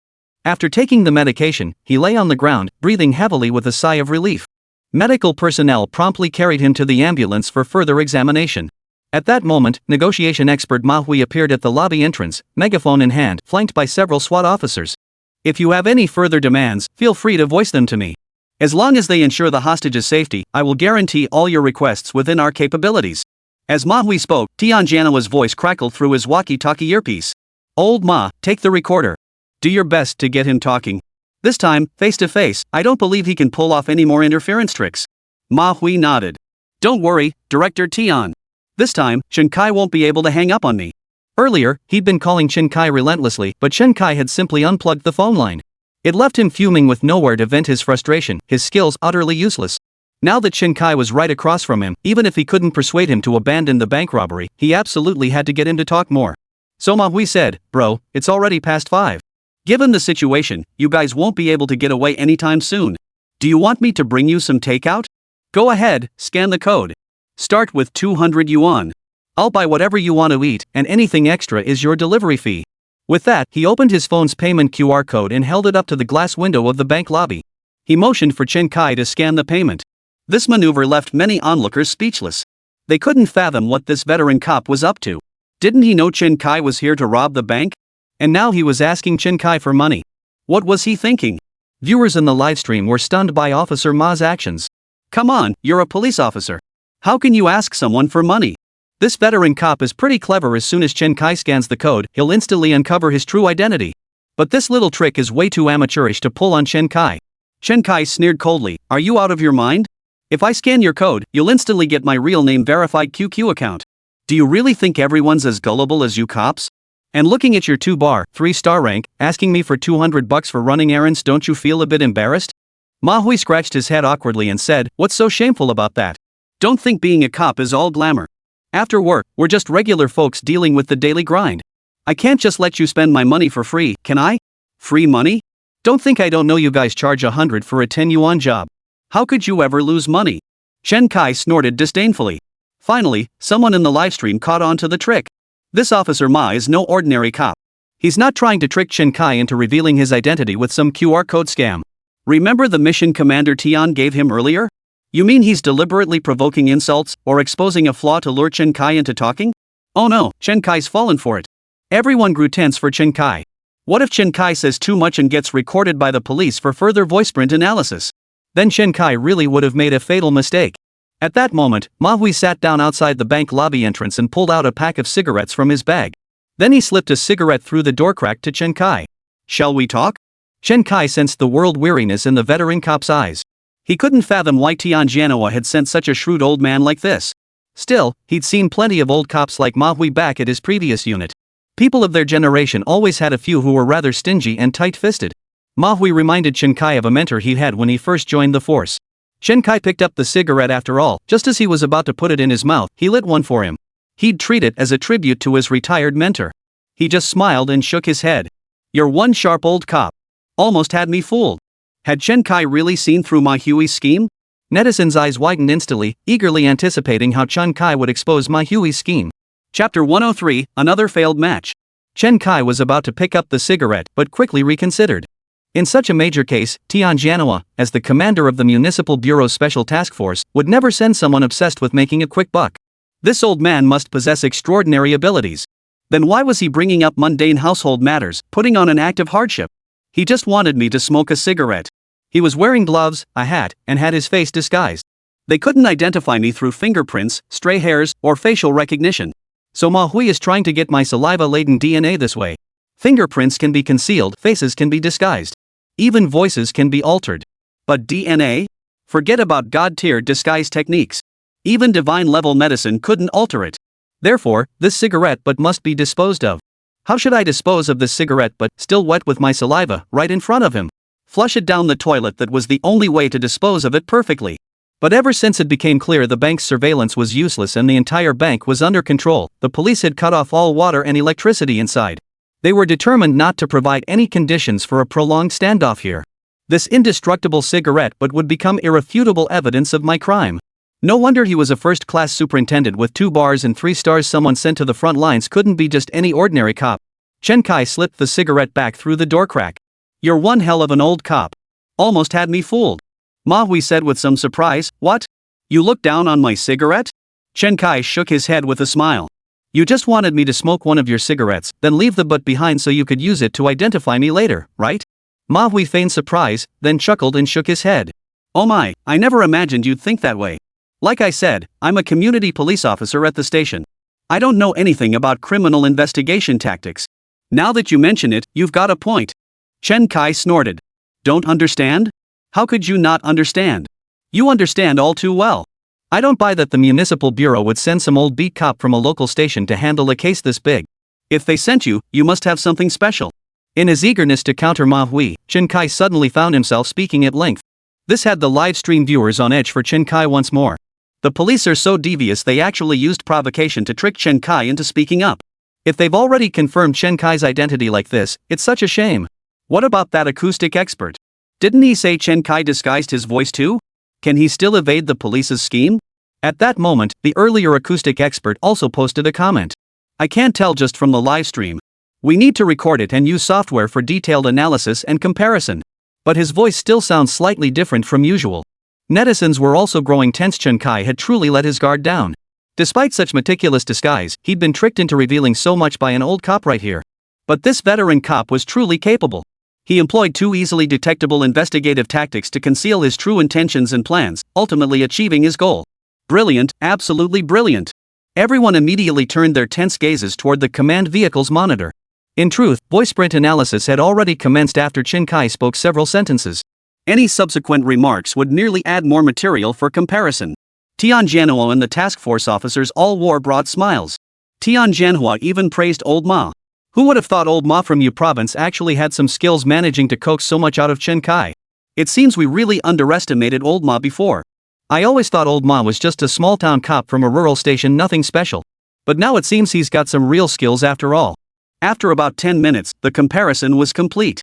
After taking the medication, he lay on the ground, breathing heavily with a sigh of relief. Medical personnel promptly carried him to the ambulance for further examination. At that moment, negotiation expert Manhwa appeared at the lobby entrance, megaphone in hand, flanked by several SWAT officers. If you have any further demands, feel free to voice them to me. As long as they ensure the hostage's safety, I will guarantee all your requests within our capabilities. As Manhwa spoke, Tianjianhua's voice crackled through his walkie-talkie earpiece. Old Ma, take the recorder. Do your best to get him talking. This time, face to face, I don't believe he can pull off any more interference tricks. Manhwa nodded. Don't worry, Director Tian. This time, Chen Kai won't be able to hang up on me. Earlier, he'd been calling Chen Kai relentlessly, but Chen Kai had simply unplugged the phone line. It left him fuming with nowhere to vent his frustration, his skills utterly useless. Now that Chen Kai was right across from him, even if he couldn't persuade him to abandon the bank robbery, he absolutely had to get him to talk more. So Manhwa said, bro, it's already past 5. Given the situation, you guys won't be able to get away anytime soon. Do you want me to bring you some takeout? Go ahead, scan the code. Start with 200 yuan. I'll buy whatever you want to eat, and anything extra is your delivery fee. With that, he opened his phone's payment QR code and held it up to the glass window of the bank lobby. He motioned for Chen Kai to scan the payment. This maneuver left many onlookers speechless. They couldn't fathom what this veteran cop was up to. Didn't he know Chen Kai was here to rob the bank? And now he was asking Chen Kai for money. What was he thinking? Viewers in the livestream were stunned by Officer Ma's actions. Come on, you're a police officer. How can you ask someone for money? This veteran cop is pretty clever. As soon as Chen Kai scans the code, he'll instantly uncover his true identity. But this little trick is way too amateurish to pull on Chen Kai. Chen Kai sneered coldly, are you out of your mind? If I scan your code, you'll instantly get my real name verified QQ account. Do you really think everyone's as gullible as you cops? And looking at your 2-bar, 3-star rank, asking me for $200 for running errands, don't you feel a bit embarrassed? Manhwa scratched his head awkwardly and said, what's so shameful about that? Don't think being a cop is all glamour. After work, we're just regular folks dealing with the daily grind. I can't just let you spend my money for free, can I? Free money? Don't think I don't know you guys charge 100 for a 10 yuan job. How could you ever lose money? Chen Kai snorted disdainfully. Finally, someone in the livestream caught on to the trick. This Officer Ma is no ordinary cop. He's not trying to trick Chen Kai into revealing his identity with some QR code scam. Remember the mission Commander Tian gave him earlier? You mean he's deliberately provoking insults or exposing a flaw to lure Chen Kai into talking? Oh no, Chen Kai's fallen for it. Everyone grew tense for Chen Kai. What if Chen Kai says too much and gets recorded by the police for further voiceprint analysis? Then Chen Kai really would have made a fatal mistake. At that moment, Manhwa sat down outside the bank lobby entrance and pulled out a pack of cigarettes from his bag. Then he slipped a cigarette through the door crack to Chen Kai. Shall we talk? Chen Kai sensed the world weariness in the veteran cop's eyes. He couldn't fathom why Tianjianhua had sent such a shrewd old man like this. Still, he'd seen plenty of old cops like Manhwa back at his previous unit. People of their generation always had a few who were rather stingy and tight-fisted. Manhwa reminded Chen Kai of a mentor he had when he first joined the force. Chen Kai picked up the cigarette after all. Just as he was about to put it in his mouth, he lit one for him. He'd treat it as a tribute to his retired mentor. He just smiled and shook his head. You're one sharp old cop. Almost had me fooled. Had Chen Kai really seen through Manhwa's scheme? Netizens' eyes widened instantly, eagerly anticipating how Chen Kai would expose Manhwa's scheme. Chapter 103, Another Failed Match. Chen Kai was about to pick up the cigarette but quickly reconsidered. In such a major case, Tianjianhua, as the commander of the Municipal Bureau's Special Task Force, would never send someone obsessed with making a quick buck. This old man must possess extraordinary abilities. Then why was he bringing up mundane household matters, putting on an act of hardship? He just wanted me to smoke a cigarette. He was wearing gloves, a hat, and had his face disguised. They couldn't identify me through fingerprints, stray hairs, or facial recognition. So Manhwa is trying to get my saliva-laden DNA this way. Fingerprints can be concealed, faces can be disguised. Even voices can be altered. But DNA? Forget about god-tier disguise techniques. Even divine-level medicine couldn't alter it. Therefore, this cigarette butt must be disposed of. How should I dispose of this cigarette butt, still wet with my saliva, right in front of him? Flush it down the toilet. That was the only way to dispose of it perfectly. But ever since it became clear the bank's surveillance was useless and the entire bank was under control, the police had cut off all water and electricity inside. They were determined not to provide any conditions for a prolonged standoff here. This indestructible cigarette butt would become irrefutable evidence of my crime. No wonder he was a first-class superintendent with 2 bars and 3 stars. Someone sent to the front lines couldn't be just any ordinary cop. Chen Kai slipped the cigarette back through the door crack. You're one hell of an old cop. Almost had me fooled. Manhwa said with some surprise, what? You look down on my cigarette? Chen Kai shook his head with a smile. You just wanted me to smoke one of your cigarettes, then leave the butt behind so you could use it to identify me later, right? Manhwa feigned surprise, then chuckled and shook his head. Oh my, I never imagined you'd think that way. Like I said, I'm a community police officer at the station. I don't know anything about criminal investigation tactics. Now that you mention it, you've got a point. Chen Kai snorted. Don't understand? How could you not understand? You understand all too well. I don't buy that the Municipal Bureau would send some old beat cop from a local station to handle a case this big. If they sent you, you must have something special. In his eagerness to counter Manhwa, Chen Kai suddenly found himself speaking at length. This had the live stream viewers on edge for Chen Kai once more. The police are so devious they actually used provocation to trick Chen Kai into speaking up. If they've already confirmed Chen Kai's identity like this, it's such a shame. What about that acoustic expert? Didn't he say Chen Kai disguised his voice too? Can he still evade the police's scheme? At that moment, the earlier acoustic expert also posted a comment. I can't tell just from the live stream. We need to record it and use software for detailed analysis and comparison. But his voice still sounds slightly different from usual. Netizens were also growing tense. Chen Kai had truly let his guard down. Despite such meticulous disguise, he'd been tricked into revealing so much by an old cop right here. But this veteran cop was truly capable. He employed 2 easily detectable investigative tactics to conceal his true intentions and plans, ultimately achieving his goal. Brilliant, absolutely brilliant. Everyone immediately turned their tense gazes toward the command vehicle's monitor. In truth, voice print analysis had already commenced after Chen Kai spoke several sentences. Any subsequent remarks would merely add more material for comparison. Tian Jianhua and the task force officers all wore broad smiles. Tian Jianhua even praised Old Ma. Who would have thought Old Ma from Yu Province actually had some skills managing to coax so much out of Chen Kai? It seems we really underestimated Old Ma before. I always thought Old Ma was just a small-town cop from a rural station, nothing special. But now it seems he's got some real skills after all. After about 10 minutes, the comparison was complete.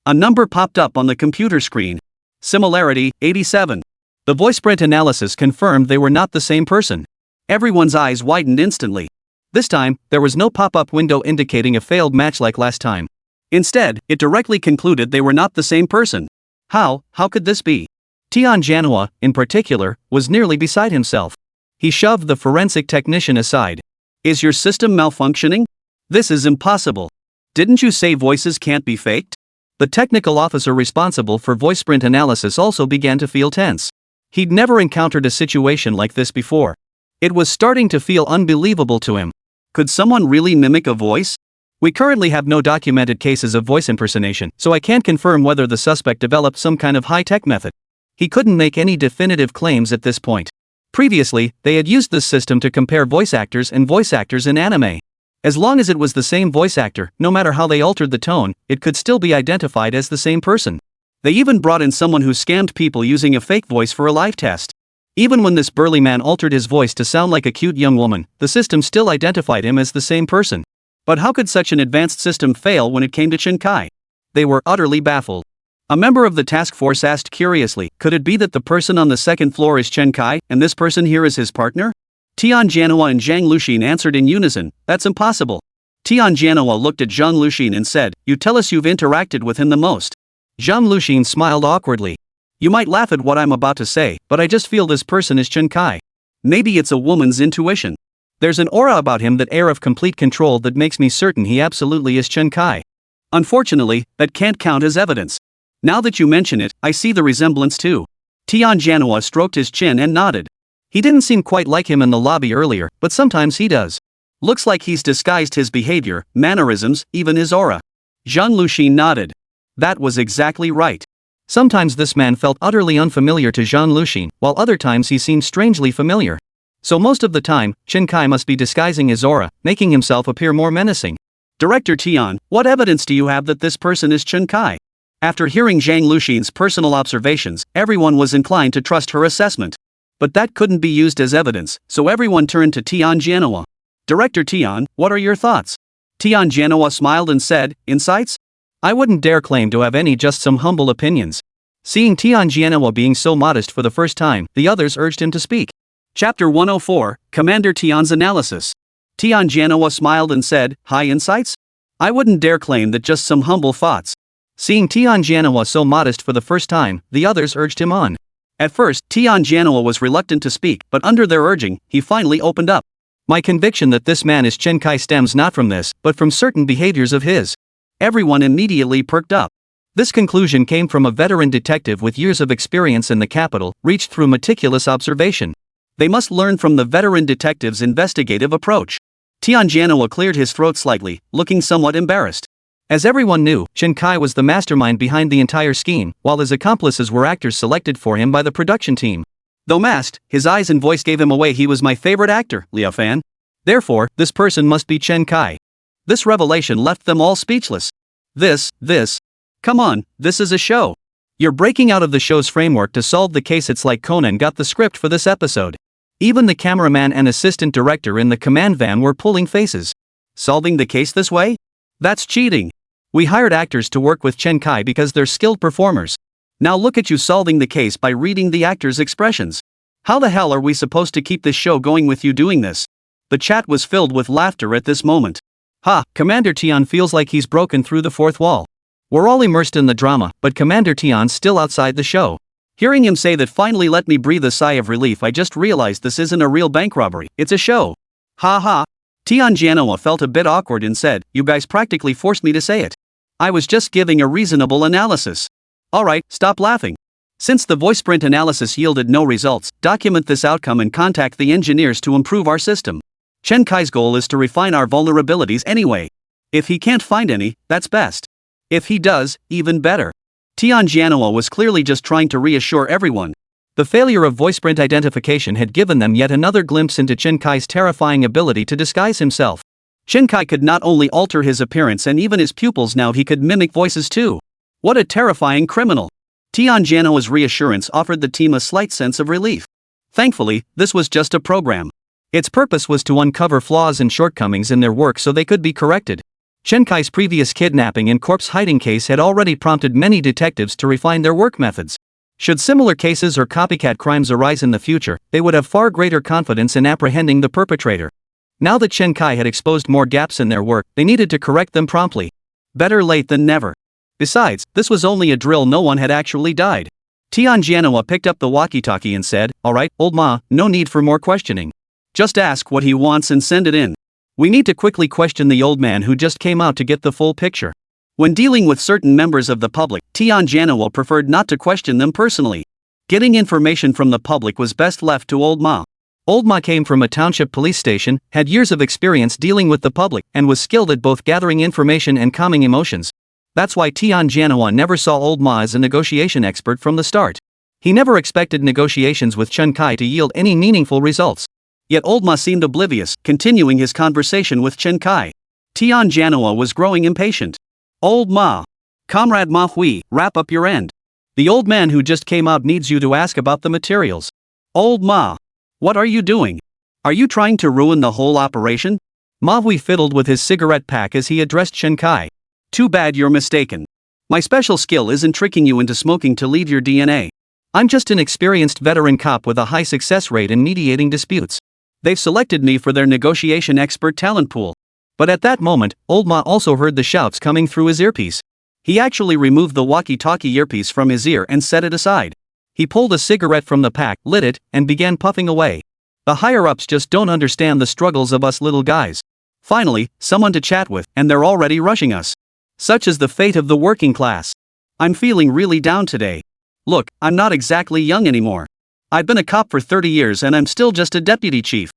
A number popped up on the computer screen. Similarity, 87. The voice print analysis confirmed they were not the same person. Everyone's eyes widened instantly. This time, there was no pop-up window indicating a failed match like last time. Instead, it directly concluded they were not the same person. How could this be? Tian Jianhua, in particular, was nearly beside himself. He shoved the forensic technician aside. Is your system malfunctioning? This is impossible. Didn't you say voices can't be faked? The technical officer responsible for voice print analysis also began to feel tense. He'd never encountered a situation like this before. It was starting to feel unbelievable to him. Could someone really mimic a voice? We currently have no documented cases of voice impersonation, so I can't confirm whether the suspect developed some kind of high-tech method. He couldn't make any definitive claims at this point. Previously, they had used this system to compare voice actors and voice actors in anime. As long as it was the same voice actor, no matter how they altered the tone, it could still be identified as the same person. They even brought in someone who scammed people using a fake voice for a live test. Even when this burly man altered his voice to sound like a cute young woman, the system still identified him as the same person. But how could such an advanced system fail when it came to Chen Kai? They were utterly baffled. A member of the task force asked curiously, could it be that the person on the second floor is Chen Kai, and this person here is his partner? Tian Jianhua and Zhang Luxin answered in unison, that's impossible. Tian Jianhua looked at Zhang Luxin and said, you tell us you've interacted with him the most. Zhang Luxin smiled awkwardly. You might laugh at what I'm about to say, but I just feel this person is Chen Kai. Maybe it's a woman's intuition. There's an aura about him, that air of complete control that makes me certain he absolutely is Chen Kai. Unfortunately, that can't count as evidence. Now that you mention it, I see the resemblance too. Tian Jianhua stroked his chin and nodded. He didn't seem quite like him in the lobby earlier, but sometimes he does. Looks like he's disguised his behavior, mannerisms, even his aura. Zhang Luxin nodded. That was exactly right. Sometimes this man felt utterly unfamiliar to Zhang Luxin, while other times he seemed strangely familiar. So most of the time, Chen Kai must be disguising his aura, making himself appear more menacing. Director Tian, what evidence do you have that this person is Chen Kai? After hearing Zhang Luxin's personal observations, everyone was inclined to trust her assessment. But that couldn't be used as evidence, so everyone turned to Tian Jianhua. Director Tian, what are your thoughts? Tian Jianhua smiled and said, insights? I wouldn't dare claim to have any, just some humble opinions. Seeing Tian Jianhua being so modest for the first time, the others urged him to speak. Chapter 104, Commander Tian's Analysis. Tian Jianhua smiled and said, high insights? I wouldn't dare claim that, just some humble thoughts. Seeing Tian Jianhua so modest for the first time, the others urged him on. At first, Tian Jianhua was reluctant to speak, but under their urging, he finally opened up. My conviction that this man is Chen Kai stems not from this, but from certain behaviors of his. Everyone immediately perked up. This conclusion came from a veteran detective with years of experience in the capital, reached through meticulous observation. They must learn from the veteran detective's investigative approach. Tian Jianhua cleared his throat slightly, looking somewhat embarrassed. As everyone knew, Chen Kai was the mastermind behind the entire scheme, while his accomplices were actors selected for him by the production team. Though masked, his eyes and voice gave him away he was my favorite actor, Liu Fan. Therefore, this person must be Chen Kai. This revelation left them all speechless. Come on, this is a show. You're breaking out of the show's framework to solve the case. It's like Conan got the script for this episode. Even the cameraman and assistant director in the command van were pulling faces. Solving the case this way? That's cheating. We hired actors to work with Chen Kai because they're skilled performers. Now look at you solving the case by reading the actors' expressions. How the hell are we supposed to keep this show going with you doing this? The chat was filled with laughter at this moment. Ha, Commander Tian feels like he's broken through the fourth wall. We're all immersed in the drama, but Commander Tian's still outside the show. Hearing him say that finally let me breathe a sigh of relief, I just realized this isn't a real bank robbery, it's a show. Ha ha. Tian Jianoa felt a bit awkward and said, you guys practically forced me to say it. I was just giving a reasonable analysis. Alright, stop laughing. Since the voice print analysis yielded no results, document this outcome and contact the engineers to improve our system. Chen Kai's goal is to refine our vulnerabilities anyway. If he can't find any, that's best. If he does, even better. Tian Jianoa was clearly just trying to reassure everyone. The failure of voice print identification had given them yet another glimpse into Chen Kai's terrifying ability to disguise himself. Chen Kai could not only alter his appearance and even his pupils, now he could mimic voices too. What a terrifying criminal. Tian Jianoa's reassurance offered the team a slight sense of relief. Thankfully, this was just a program. Its purpose was to uncover flaws and shortcomings in their work so they could be corrected. Chen Kai's previous kidnapping and corpse hiding case had already prompted many detectives to refine their work methods. Should similar cases or copycat crimes arise in the future, they would have far greater confidence in apprehending the perpetrator. Now that Chen Kai had exposed more gaps in their work, they needed to correct them promptly. Better late than never. Besides, this was only a drill, no one had actually died. Tian Jianoa picked up the walkie-talkie and said, alright, old ma, no need for more questioning. Just ask what he wants and send it in. We need to quickly question the old man who just came out to get the full picture. When dealing with certain members of the public, Tian Jianoa preferred not to question them personally. Getting information from the public was best left to Old Ma. Old Ma came from a township police station, had years of experience dealing with the public, and was skilled at both gathering information and calming emotions. That's why Tian Jianoa never saw Old Ma as a negotiation expert from the start. He never expected negotiations with Chen Kai to yield any meaningful results. Yet Old Ma seemed oblivious, continuing his conversation with Chen Kai. Tian Jianoa was growing impatient. Old Ma. Comrade Manhwa, wrap up your end. The old man who just came out needs you to ask about the materials. Old Ma. What are you doing? Are you trying to ruin the whole operation? Manhwa fiddled with his cigarette pack as he addressed Chen Kai. Too bad you're mistaken. My special skill isn't tricking you into smoking to leave your DNA. I'm just an experienced veteran cop with a high success rate in mediating disputes. They've selected me for their negotiation expert talent pool. But at that moment, Old Ma also heard the shouts coming through his earpiece. He actually removed the walkie-talkie earpiece from his ear and set it aside. He pulled a cigarette from the pack, lit it, and began puffing away. The higher-ups just don't understand the struggles of us little guys. Finally, someone to chat with, and they're already rushing us. Such is the fate of the working class. I'm feeling really down today. Look, I'm not exactly young anymore. I've been a cop for 30 years and I'm still just a deputy chief.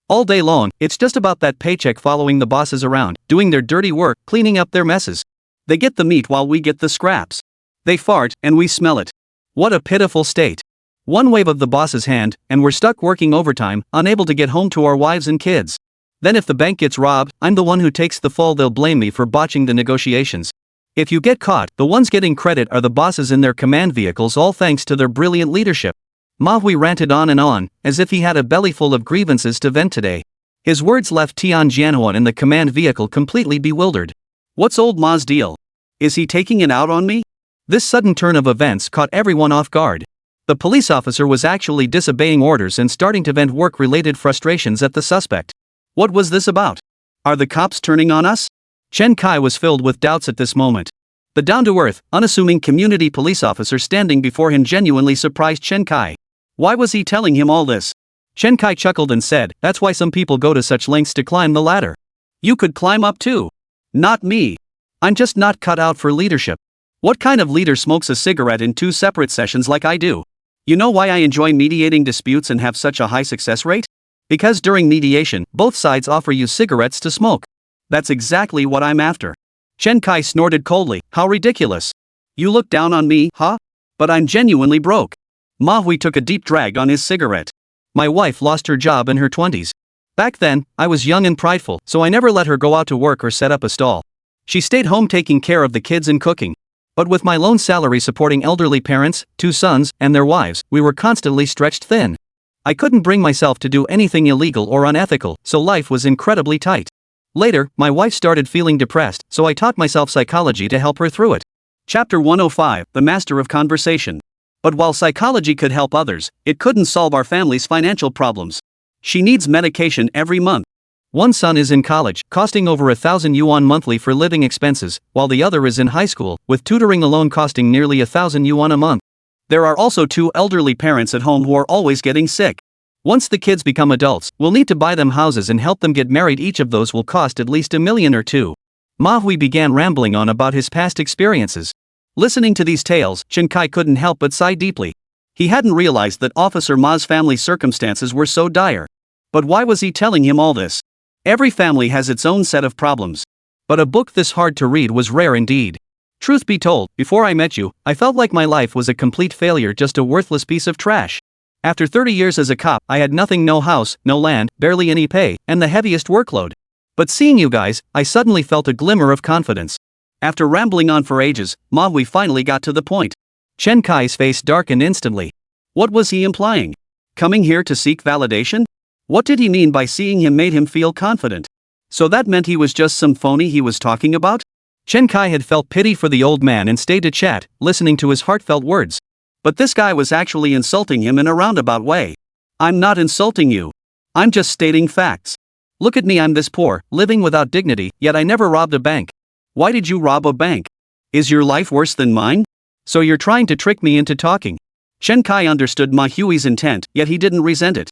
All day long, it's just about that paycheck, following the bosses around, doing their dirty work, cleaning up their messes. They get the meat while we get the scraps. They fart, and we smell it. What a pitiful state. One wave of the boss's hand, and we're stuck working overtime, unable to get home to our wives and kids. Then if the bank gets robbed, I'm the one who takes the fall. They'll blame me for botching the negotiations. If you get caught, the ones getting credit are the bosses in their command vehicles, all thanks to their brilliant leadership. Manhwa ranted on, as if he had a belly full of grievances to vent today. His words left Tian Jianoa in the command vehicle completely bewildered. What's Old Ma's deal? Is he taking it out on me? This sudden turn of events caught everyone off guard. The police officer was actually disobeying orders and starting to vent work-related frustrations at the suspect. What was this about? Are the cops turning on us? Chen Kai was filled with doubts at this moment. The down-to-earth, unassuming community police officer standing before him genuinely surprised Chen Kai. Why was he telling him all this? Chen Kai chuckled and said, that's why some people go to such lengths to climb the ladder. You could climb up too. Not me. I'm just not cut out for leadership. What kind of leader smokes a cigarette in 2 separate sessions like I do? You know why I enjoy mediating disputes and have such a high success rate? Because during mediation, both sides offer you cigarettes to smoke. That's exactly what I'm after. Chen Kai snorted coldly, how ridiculous. You look down on me, huh? But I'm genuinely broke. Manhwa took a deep drag on his cigarette. My wife lost her job in her 20s. Back then, I was young and prideful, so I never let her go out to work or set up a stall. She stayed home taking care of the kids and cooking. But with my lone salary supporting elderly parents, 2 sons, and their wives, we were constantly stretched thin. I couldn't bring myself to do anything illegal or unethical, so life was incredibly tight. Later, my wife started feeling depressed, so I taught myself psychology to help her through it. Chapter 105, The Master of Conversation. But while psychology could help others, it couldn't solve our family's financial problems. She needs medication every month. One son is in college, costing over 1,000 yuan monthly for living expenses, while the other is in high school, with tutoring alone costing nearly 1,000 yuan a month. There are also 2 elderly parents at home who are always getting sick. Once the kids become adults, we'll need to buy them houses and help them get married. Each of those will cost at least 1 million or 2. Manhwa began rambling on about his past experiences. Listening to these tales, Chen Kai couldn't help but sigh deeply. He hadn't realized that Officer Ma's family circumstances were so dire. But why was he telling him all this? Every family has its own set of problems. But a book this hard to read was rare indeed. Truth be told, before I met you, I felt like my life was a complete failure, just a worthless piece of trash. After 30 years as a cop, I had nothing, no house, no land, barely any pay, and the heaviest workload. But seeing you guys, I suddenly felt a glimmer of confidence. After rambling on for ages, Manhwa finally got to the point. Chen Kai's face darkened instantly. What was he implying? Coming here to seek validation? What did he mean by seeing him made him feel confident? So that meant he was just some phony he was talking about? Chen Kai had felt pity for the old man and stayed to chat, listening to his heartfelt words. But this guy was actually insulting him in a roundabout way. I'm not insulting you. I'm just stating facts. Look at me, I'm this poor, living without dignity, yet I never robbed a bank. Why did you rob a bank? Is your life worse than mine? So you're trying to trick me into talking. Chen Kai understood Manhwa's intent, yet he didn't resent it.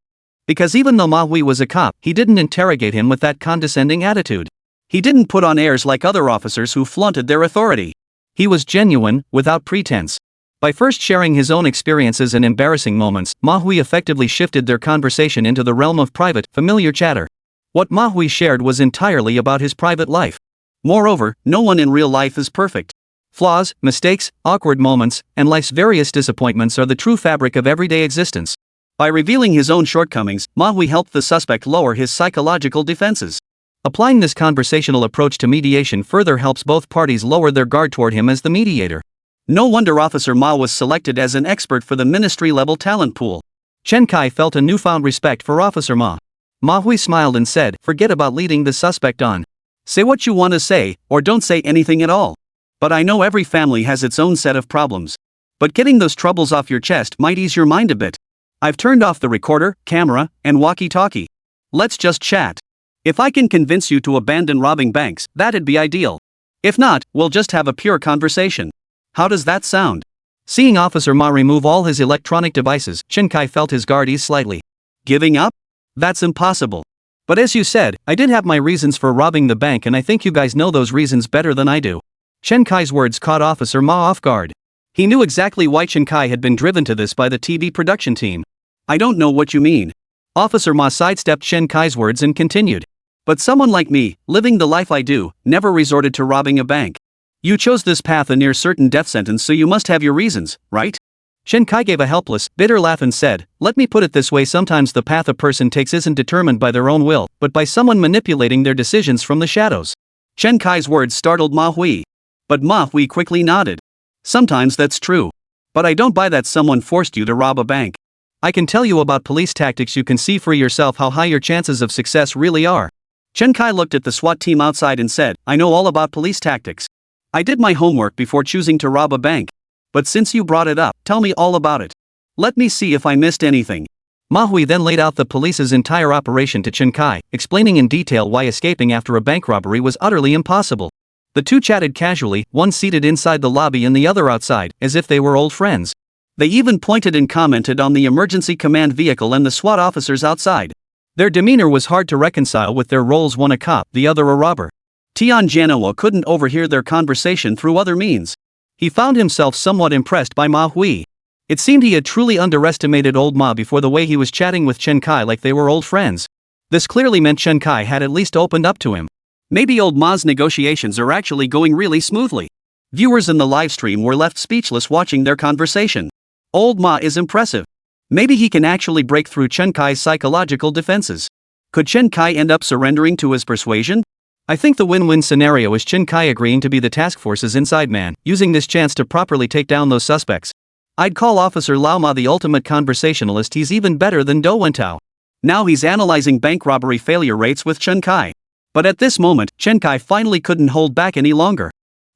Because even though Manhwa was a cop, he didn't interrogate him with that condescending attitude. He didn't put on airs like other officers who flaunted their authority. He was genuine, without pretense. By first sharing his own experiences and embarrassing moments, Manhwa effectively shifted their conversation into the realm of private, familiar chatter. What Manhwa shared was entirely about his private life. Moreover, no one in real life is perfect. Flaws, mistakes, awkward moments, and life's various disappointments are the true fabric of everyday existence. By revealing his own shortcomings, Manhwa helped the suspect lower his psychological defenses. Applying this conversational approach to mediation further helps both parties lower their guard toward him as the mediator. No wonder Officer Ma was selected as an expert for the ministry-level talent pool. Chen Kai felt a newfound respect for Officer Ma. Manhwa smiled and said, "Forget about leading the suspect on. Say what you want to say, or don't say anything at all. But I know every family has its own set of problems. But getting those troubles off your chest might ease your mind a bit. I've turned off the recorder, camera, and walkie-talkie. Let's just chat. If I can convince you to abandon robbing banks, that'd be ideal. If not, we'll just have a pure conversation. How does that sound?" Seeing Officer Ma remove all his electronic devices, Chen Kai felt his guard ease slightly. Giving up? That's impossible. But as you said, I did have my reasons for robbing the bank, and I think you guys know those reasons better than I do. Chen Kai's words caught Officer Ma off guard. He knew exactly why Chen Kai had been driven to this by the TV production team. "I don't know what you mean." Officer Ma sidestepped Chen Kai's words and continued. "But someone like me, living the life I do, never resorted to robbing a bank. You chose this path, a near certain death sentence, so you must have your reasons, right?" Chen Kai gave a helpless, bitter laugh and said, "Let me put it this way, sometimes the path a person takes isn't determined by their own will, but by someone manipulating their decisions from the shadows." Chen Kai's words startled Manhwa. But Manhwa quickly nodded. "Sometimes that's true. But I don't buy that someone forced you to rob a bank. I can tell you about police tactics, you can see for yourself how high your chances of success really are." Chen Kai looked at the SWAT team outside and said, "I know all about police tactics. I did my homework before choosing to rob a bank. But since you brought it up, tell me all about it. Let me see if I missed anything." Manhwa then laid out the police's entire operation to Chen Kai, explaining in detail why escaping after a bank robbery was utterly impossible. The two chatted casually, one seated inside the lobby and the other outside, as if they were old friends. They even pointed and commented on the emergency command vehicle and the SWAT officers outside. Their demeanor was hard to reconcile with their roles, one a cop, the other a robber. Tian Jianhua couldn't overhear their conversation through other means. He found himself somewhat impressed by Manhwa. It seemed he had truly underestimated old Ma before, the way he was chatting with Chen Kai like they were old friends. This clearly meant Chen Kai had at least opened up to him. Maybe old Ma's negotiations are actually going really smoothly. Viewers in the livestream were left speechless watching their conversation. Old Ma is impressive. Maybe he can actually break through Chen Kai's psychological defenses. Could Chen Kai end up surrendering to his persuasion? I think the win-win scenario is Chen Kai agreeing to be the task force's inside man, using this chance to properly take down those suspects. I'd call Officer Lao Ma the ultimate conversationalist. He's even better than Do Wentao. Now he's analyzing bank robbery failure rates with Chen Kai. But at this moment, Chen Kai finally couldn't hold back any longer.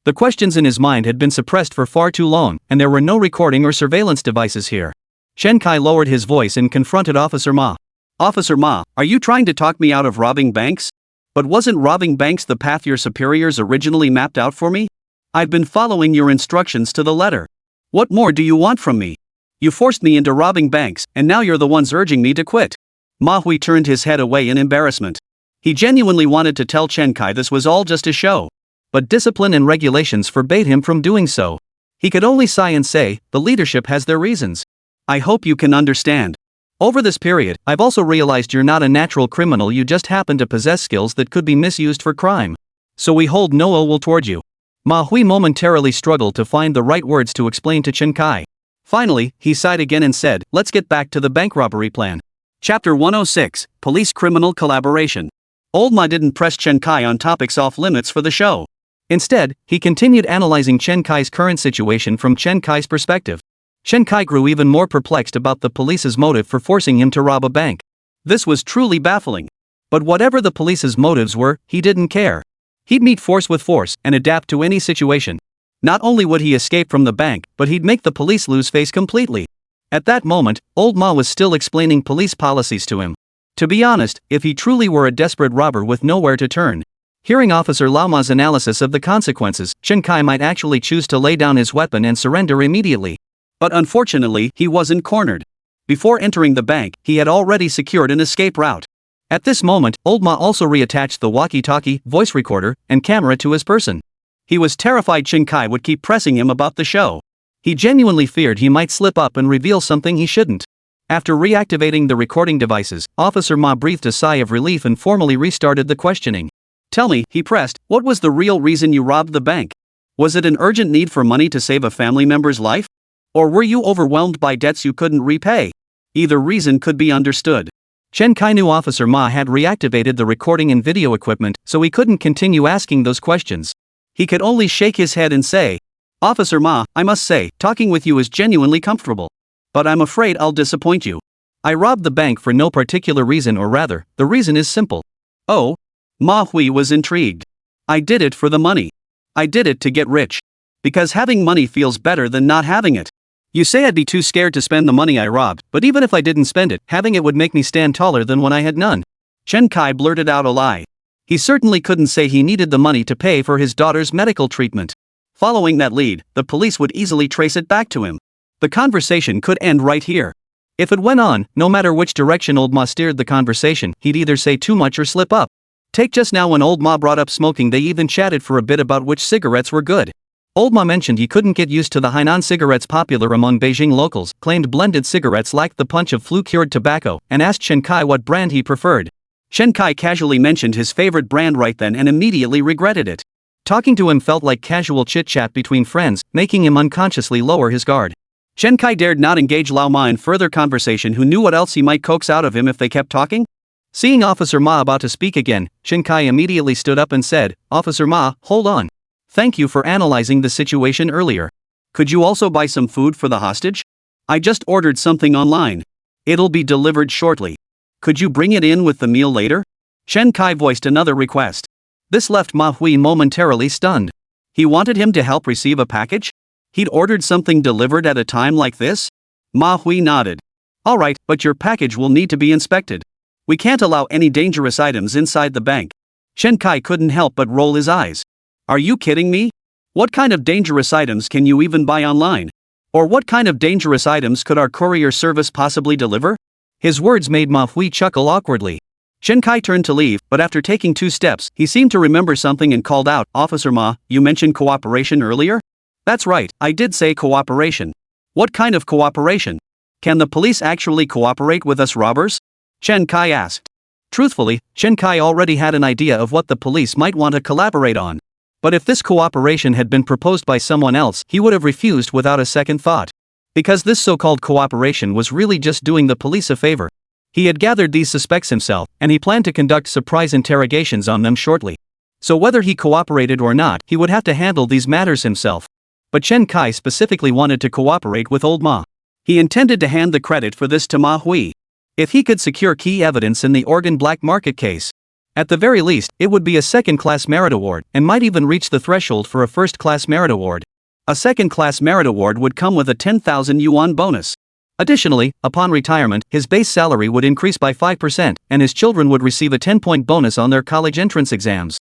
The questions in his mind had been suppressed for far too long, and there were no recording or surveillance devices here. Chen Kai lowered his voice and confronted Officer Ma. Officer Ma, are you trying to talk me out of robbing banks? But wasn't robbing banks the path your superiors originally mapped out for me? I've been following your instructions to the letter. What more do you want from me? You forced me into robbing banks, and now you're the ones urging me to quit. Ma Hui turned his head away in embarrassment. He genuinely wanted to tell Chen Kai this was all just a show. But discipline and regulations forbade him from doing so. He could only sigh and say, the leadership has their reasons. I hope you can understand. Over this period, I've also realized you're not a natural criminal, you just happen to possess skills that could be misused for crime. So we hold no ill will toward you. Ma Hui momentarily struggled to find the right words to explain to Chen Kai. Finally, he sighed again and said, let's get back to the bank robbery plan. Chapter 106, Police-Criminal Collaboration. Old Ma didn't press Chen Kai on topics off limits for the show. Instead, he continued analyzing Chen Kai's current situation from Chen Kai's perspective. Chen Kai grew even more perplexed about the police's motive for forcing him to rob a bank. This was truly baffling. But whatever the police's motives were, he didn't care. He'd meet force with force and adapt to any situation. Not only would he escape from the bank, but he'd make the police lose face completely. At that moment, Old Ma was still explaining police policies to him. To be honest, if he truly were a desperate robber with nowhere to turn, hearing Officer Lao Ma's analysis of the consequences, Chen Kai might actually choose to lay down his weapon and surrender immediately. But unfortunately, he wasn't cornered. Before entering the bank, he had already secured an escape route. At this moment, Old Ma also reattached the walkie-talkie, voice recorder, and camera to his person. He was terrified Chen Kai would keep pressing him about the show. He genuinely feared he might slip up and reveal something he shouldn't. After reactivating the recording devices, Officer Ma breathed a sigh of relief and formally restarted the questioning. Tell me, he pressed, what was the real reason you robbed the bank? Was it an urgent need for money to save a family member's life? Or were you overwhelmed by debts you couldn't repay? Either reason could be understood. Chen Kai knew Officer Ma had reactivated the recording and video equipment, so he couldn't continue asking those questions. He could only shake his head and say, Officer Ma, I must say, talking with you is genuinely comfortable. But I'm afraid I'll disappoint you. I robbed the bank for no particular reason, or rather, the reason is simple. Oh? Ma Hui was intrigued. I did it for the money. I did it to get rich. Because having money feels better than not having it. You say I'd be too scared to spend the money I robbed, but even if I didn't spend it, having it would make me stand taller than when I had none. Chen Kai blurted out a lie. He certainly couldn't say he needed the money to pay for his daughter's medical treatment. Following that lead, the police would easily trace it back to him. The conversation could end right here. If it went on, no matter which direction Old Ma steered the conversation, he'd either say too much or slip up. Take just now when Old Ma brought up smoking, they even chatted for a bit about which cigarettes were good. Old Ma mentioned he couldn't get used to the Hainan cigarettes popular among Beijing locals, claimed blended cigarettes lacked the punch of flu-cured tobacco, and asked Chen Kai what brand he preferred. Chen Kai casually mentioned his favorite brand right then and immediately regretted it. Talking to him felt like casual chit-chat between friends, making him unconsciously lower his guard. Chen Kai dared not engage Lao Ma in further conversation, who knew what else he might coax out of him if they kept talking? Seeing Officer Ma about to speak again, Chen Kai immediately stood up and said, Officer Ma, hold on. Thank you for analyzing the situation earlier. Could you also buy some food for the hostage? I just ordered something online. It'll be delivered shortly. Could you bring it in with the meal later? Chen Kai voiced another request. This left Ma Hui momentarily stunned. He wanted him to help receive a package? He'd ordered something delivered at a time like this? Ma Hui nodded. Alright, but your package will need to be inspected. We can't allow any dangerous items inside the bank. Chen Kai couldn't help but roll his eyes. Are you kidding me? What kind of dangerous items can you even buy online? Or what kind of dangerous items could our courier service possibly deliver? His words made Ma Hui chuckle awkwardly. Chen Kai turned to leave, but after taking 2 steps, he seemed to remember something and called out, Officer Ma, you mentioned cooperation earlier? That's right, I did say cooperation. What kind of cooperation? Can the police actually cooperate with us robbers? Chen Kai asked. Truthfully, Chen Kai already had an idea of what the police might want to collaborate on. But if this cooperation had been proposed by someone else, he would have refused without a second thought. Because this so-called cooperation was really just doing the police a favor. He had gathered these suspects himself, and he planned to conduct surprise interrogations on them shortly. So whether he cooperated or not, he would have to handle these matters himself. But Chen Kai specifically wanted to cooperate with Old Ma. He intended to hand the credit for this to Ma Hui. If he could secure key evidence in the organ black market case, At the very least, it would be a second-class merit award, and might even reach the threshold for a first-class merit award. A second-class merit award would come with a 10,000 yuan bonus. Additionally, upon retirement, his base salary would increase by 5%, and his children would receive a 10-point bonus on their college entrance exams.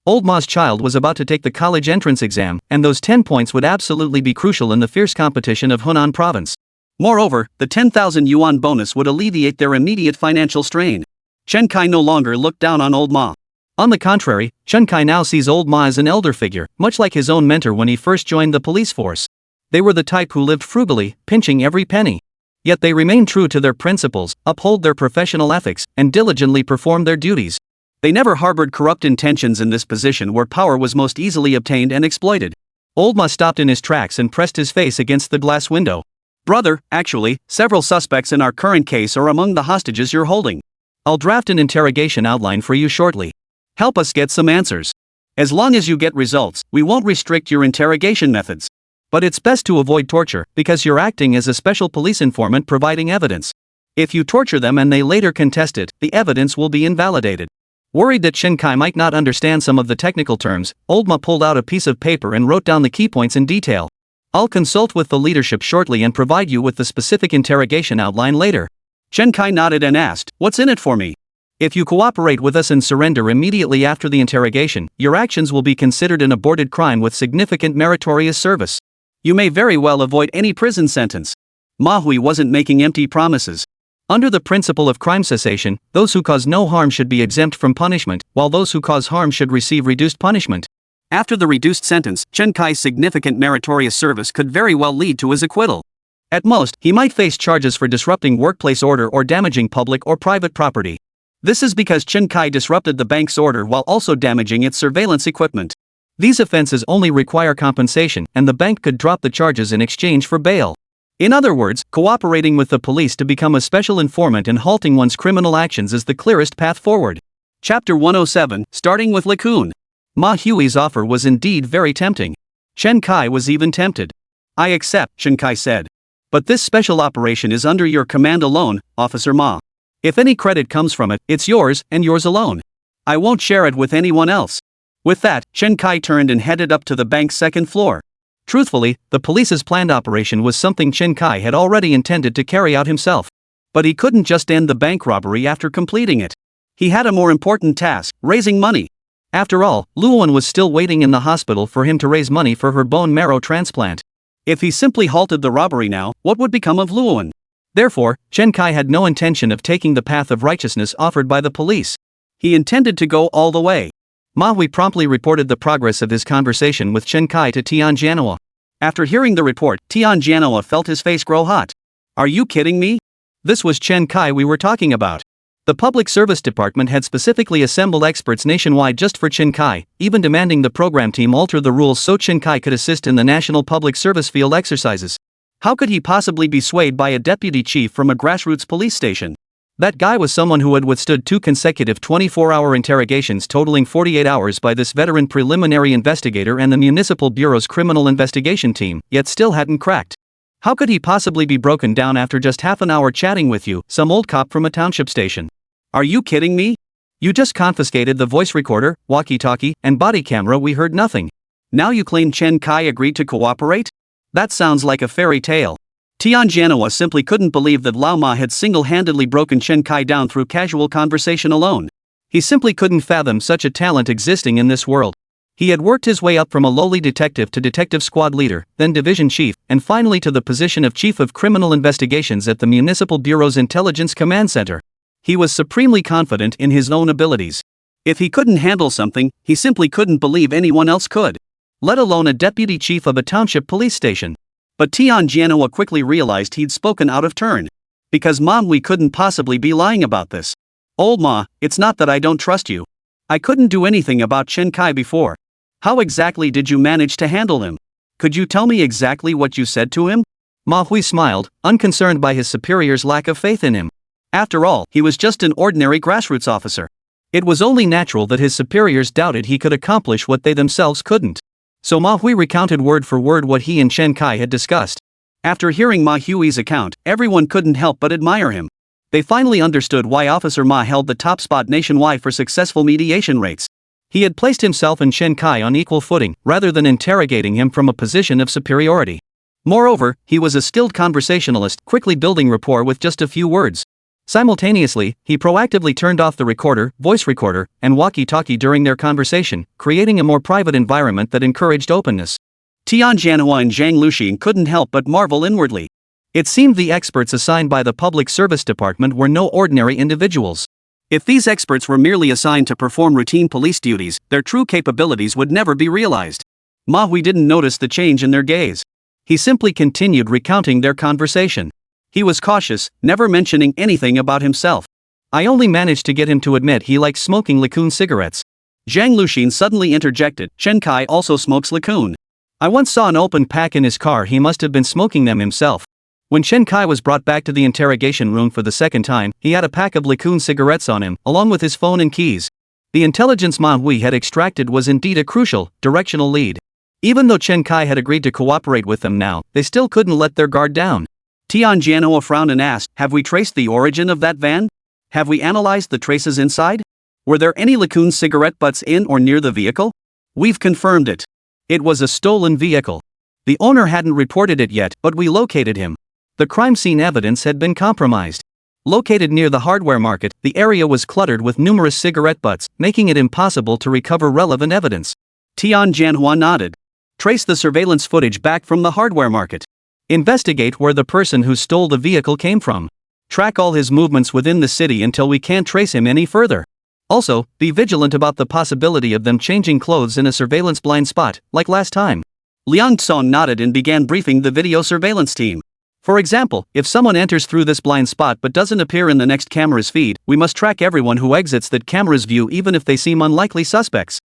Old Ma's child was about to take the college entrance exam, and those 10 points would absolutely be crucial in the fierce competition of Hunan province. Moreover, the 10,000 yuan bonus would alleviate their immediate financial strain. Chen Kai no longer looked down on Old Ma. On the contrary, Chen Kai now sees Old Ma as an elder figure, much like his own mentor when he first joined the police force. They were the type who lived frugally, pinching every penny. Yet they remained true to their principles, uphold their professional ethics, and diligently perform their duties. They never harbored corrupt intentions in this position where power was most easily obtained and exploited. Old Ma stopped in his tracks and pressed his face against the glass window. Brother, actually, several suspects in our current case are among the hostages you're holding. I'll draft an interrogation outline for you shortly. Help us get some answers. As long as you get results, we won't restrict your interrogation methods. But it's best to avoid torture, because you're acting as a special police informant providing evidence. If you torture them and they later contest it, the evidence will be invalidated. Worried that Chen Kai might not understand some of the technical terms, Old Ma pulled out a piece of paper and wrote down the key points in detail. I'll consult with the leadership shortly and provide you with the specific interrogation outline later. Chen Kai nodded and asked, "What's in it for me?" "If you cooperate with us and surrender immediately after the interrogation, your actions will be considered an aborted crime with significant meritorious service. You may very well avoid any prison sentence." Manhwa wasn't making empty promises. Under the principle of crime cessation, those who cause no harm should be exempt from punishment, while those who cause harm should receive reduced punishment. After the reduced sentence, Chen Kai's significant meritorious service could very well lead to his acquittal. At most, he might face charges for disrupting workplace order or damaging public or private property. This is because Chen Kai disrupted the bank's order while also damaging its surveillance equipment. These offenses only require compensation, and the bank could drop the charges in exchange for bail. In other words, cooperating with the police to become a special informant and halting one's criminal actions is the clearest path forward. Chapter 107, starting with LeCun. Ma Hui's offer was indeed very tempting. Chen Kai was even tempted. "I accept," Chen Kai said. "But this special operation is under your command alone, Officer Ma. If any credit comes from it, it's yours, and yours alone. I won't share it with anyone else." With that, Chen Kai turned and headed up to the bank's second floor. Truthfully, the police's planned operation was something Chen Kai had already intended to carry out himself. But he couldn't just end the bank robbery after completing it. He had a more important task, raising money. After all, Luowan was still waiting in the hospital for him to raise money for her bone marrow transplant. If he simply halted the robbery now, what would become of Luowan? Therefore, Chen Kai had no intention of taking the path of righteousness offered by the police. He intended to go all the way. Manhwa promptly reported the progress of his conversation with Chen Kai to Tian Jianhua. After hearing the report, Tian Jianhua felt his face grow hot. "Are you kidding me? This was Chen Kai we were talking about." The Public Service Department had specifically assembled experts nationwide just for Chen Kai, even demanding the program team alter the rules so Chen Kai could assist in the National Public Service field exercises. How could he possibly be swayed by a deputy chief from a grassroots police station? That guy was someone who had withstood 2 consecutive 24-hour interrogations totaling 48 hours by this veteran preliminary investigator and the Municipal Bureau's criminal investigation team, yet still hadn't cracked. How could he possibly be broken down after just half an hour chatting with you, some old cop from a township station? Are you kidding me? You just confiscated the voice recorder, walkie-talkie, and body camera. We heard nothing. Now you claim Chen Kai agreed to cooperate? That sounds like a fairy tale. Tian Jianhua simply couldn't believe that Lao Ma had single-handedly broken Chen Kai down through casual conversation alone. He simply couldn't fathom such a talent existing in this world. He had worked his way up from a lowly detective to detective squad leader, then division chief, and finally to the position of chief of criminal investigations at the Municipal Bureau's Intelligence Command Center. He was supremely confident in his own abilities. If he couldn't handle something, he simply couldn't believe anyone else could. Let alone a deputy chief of a township police station. But Tian Jianhua quickly realized he'd spoken out of turn. Because Manhwa couldn't possibly be lying about this. "Old Ma, it's not that I don't trust you. I couldn't do anything about Chen Kai before. How exactly did you manage to handle him? Could you tell me exactly what you said to him?" Manhwa smiled, unconcerned by his superior's lack of faith in him. After all, he was just an ordinary grassroots officer. It was only natural that his superiors doubted he could accomplish what they themselves couldn't. So Manhwa recounted word for word what he and Chen Kai had discussed. After hearing Ma Hui's account, everyone couldn't help but admire him. They finally understood why Officer Ma held the top spot nationwide for successful mediation rates. He had placed himself and Chen Kai on equal footing, rather than interrogating him from a position of superiority. Moreover, he was a skilled conversationalist, quickly building rapport with just a few words. Simultaneously, he proactively turned off the recorder, voice recorder, and walkie-talkie during their conversation, creating a more private environment that encouraged openness. Tian Jianhua and Zhang Luxing couldn't help but marvel inwardly. It seemed the experts assigned by the Public Service Department were no ordinary individuals. If these experts were merely assigned to perform routine police duties, their true capabilities would never be realized. Manhwa didn't notice the change in their gaze. He simply continued recounting their conversation. He was cautious, never mentioning anything about himself. I only managed to get him to admit he likes smoking Licoon cigarettes. Zhang Luxing suddenly interjected, Chen Kai also smokes Licoon. I once saw an open pack in his car, he must have been smoking them himself. When Chen Kai was brought back to the interrogation room for the second time, he had a pack of Licoon cigarettes on him, along with his phone and keys. The intelligence Manhwa had extracted was indeed a crucial, directional lead. Even though Chen Kai had agreed to cooperate with them now, they still couldn't let their guard down. Tian Jianhua frowned and asked, have we traced the origin of that van? Have we analyzed the traces inside? Were there any Licoon cigarette butts in or near the vehicle? We've confirmed it. It was a stolen vehicle. The owner hadn't reported it yet, but we located him. The crime scene evidence had been compromised. Located near the hardware market, the area was cluttered with numerous cigarette butts, making it impossible to recover relevant evidence. Tian Jianhua nodded. Trace the surveillance footage back from the hardware market. Investigate where the person who stole the vehicle came from. Track all his movements within the city until we can't trace him any further. Also, be vigilant about the possibility of them changing clothes in a surveillance blind spot, like last time. Liang Tsong nodded and began briefing the video surveillance team. For example, if someone enters through this blind spot but doesn't appear in the next camera's feed, we must track everyone who exits that camera's view even if they seem unlikely suspects.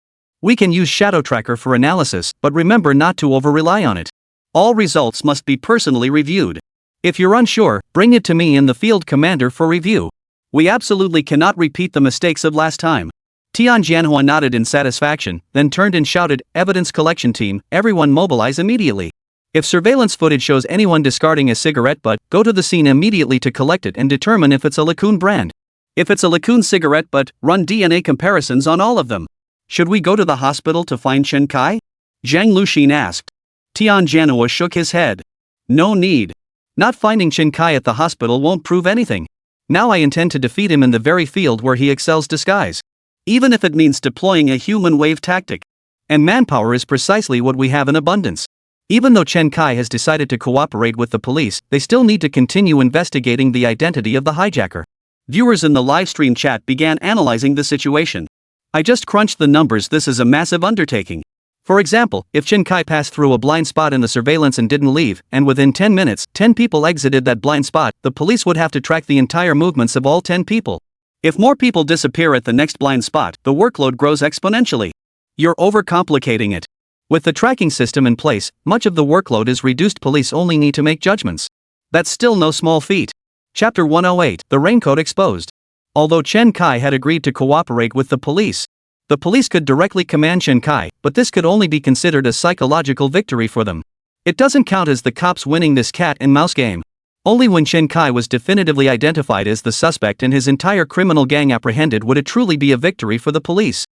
We can use Shadow Tracker for analysis, but remember not to over-rely on it. All results must be personally reviewed. If you're unsure, bring it to me and the field commander for review. We absolutely cannot repeat the mistakes of last time. Tian Jianhua nodded in satisfaction, then turned and shouted, Evidence collection team, everyone mobilize immediately. If surveillance footage shows anyone discarding a cigarette butt, go to the scene immediately to collect it and determine if it's a Licoon brand. If it's a Licoon cigarette butt, run DNA comparisons on all of them. Should we go to the hospital to find Chen Kai? Zhang Luxing asked. Tian Jianhua shook his head. No need. Not finding Chen Kai at the hospital won't prove anything. Now I intend to defeat him in the very field where he excels disguise. Even if it means deploying a human wave tactic. And manpower is precisely what we have in abundance. Even though Chen Kai has decided to cooperate with the police, they still need to continue investigating the identity of the hijacker. Viewers in the livestream chat began analyzing the situation. I just crunched the numbers, this is a massive undertaking. For example, if Chen Kai passed through a blind spot in the surveillance and didn't leave, and within 10 minutes, 10 people exited that blind spot, the police would have to track the entire movements of all 10 people. If more people disappear at the next blind spot, the workload grows exponentially. You're overcomplicating it. With the tracking system in place, much of the workload is reduced. Police only need to make judgments. That's still no small feat. Chapter 108, The Raincoat Exposed. Although Chen Kai had agreed to cooperate with the police could directly command Chen Kai, but this could only be considered a psychological victory for them. It doesn't count as the cops winning this cat and mouse game. Only when Chen Kai was definitively identified as the suspect and his entire criminal gang apprehended would it truly be a victory for the police.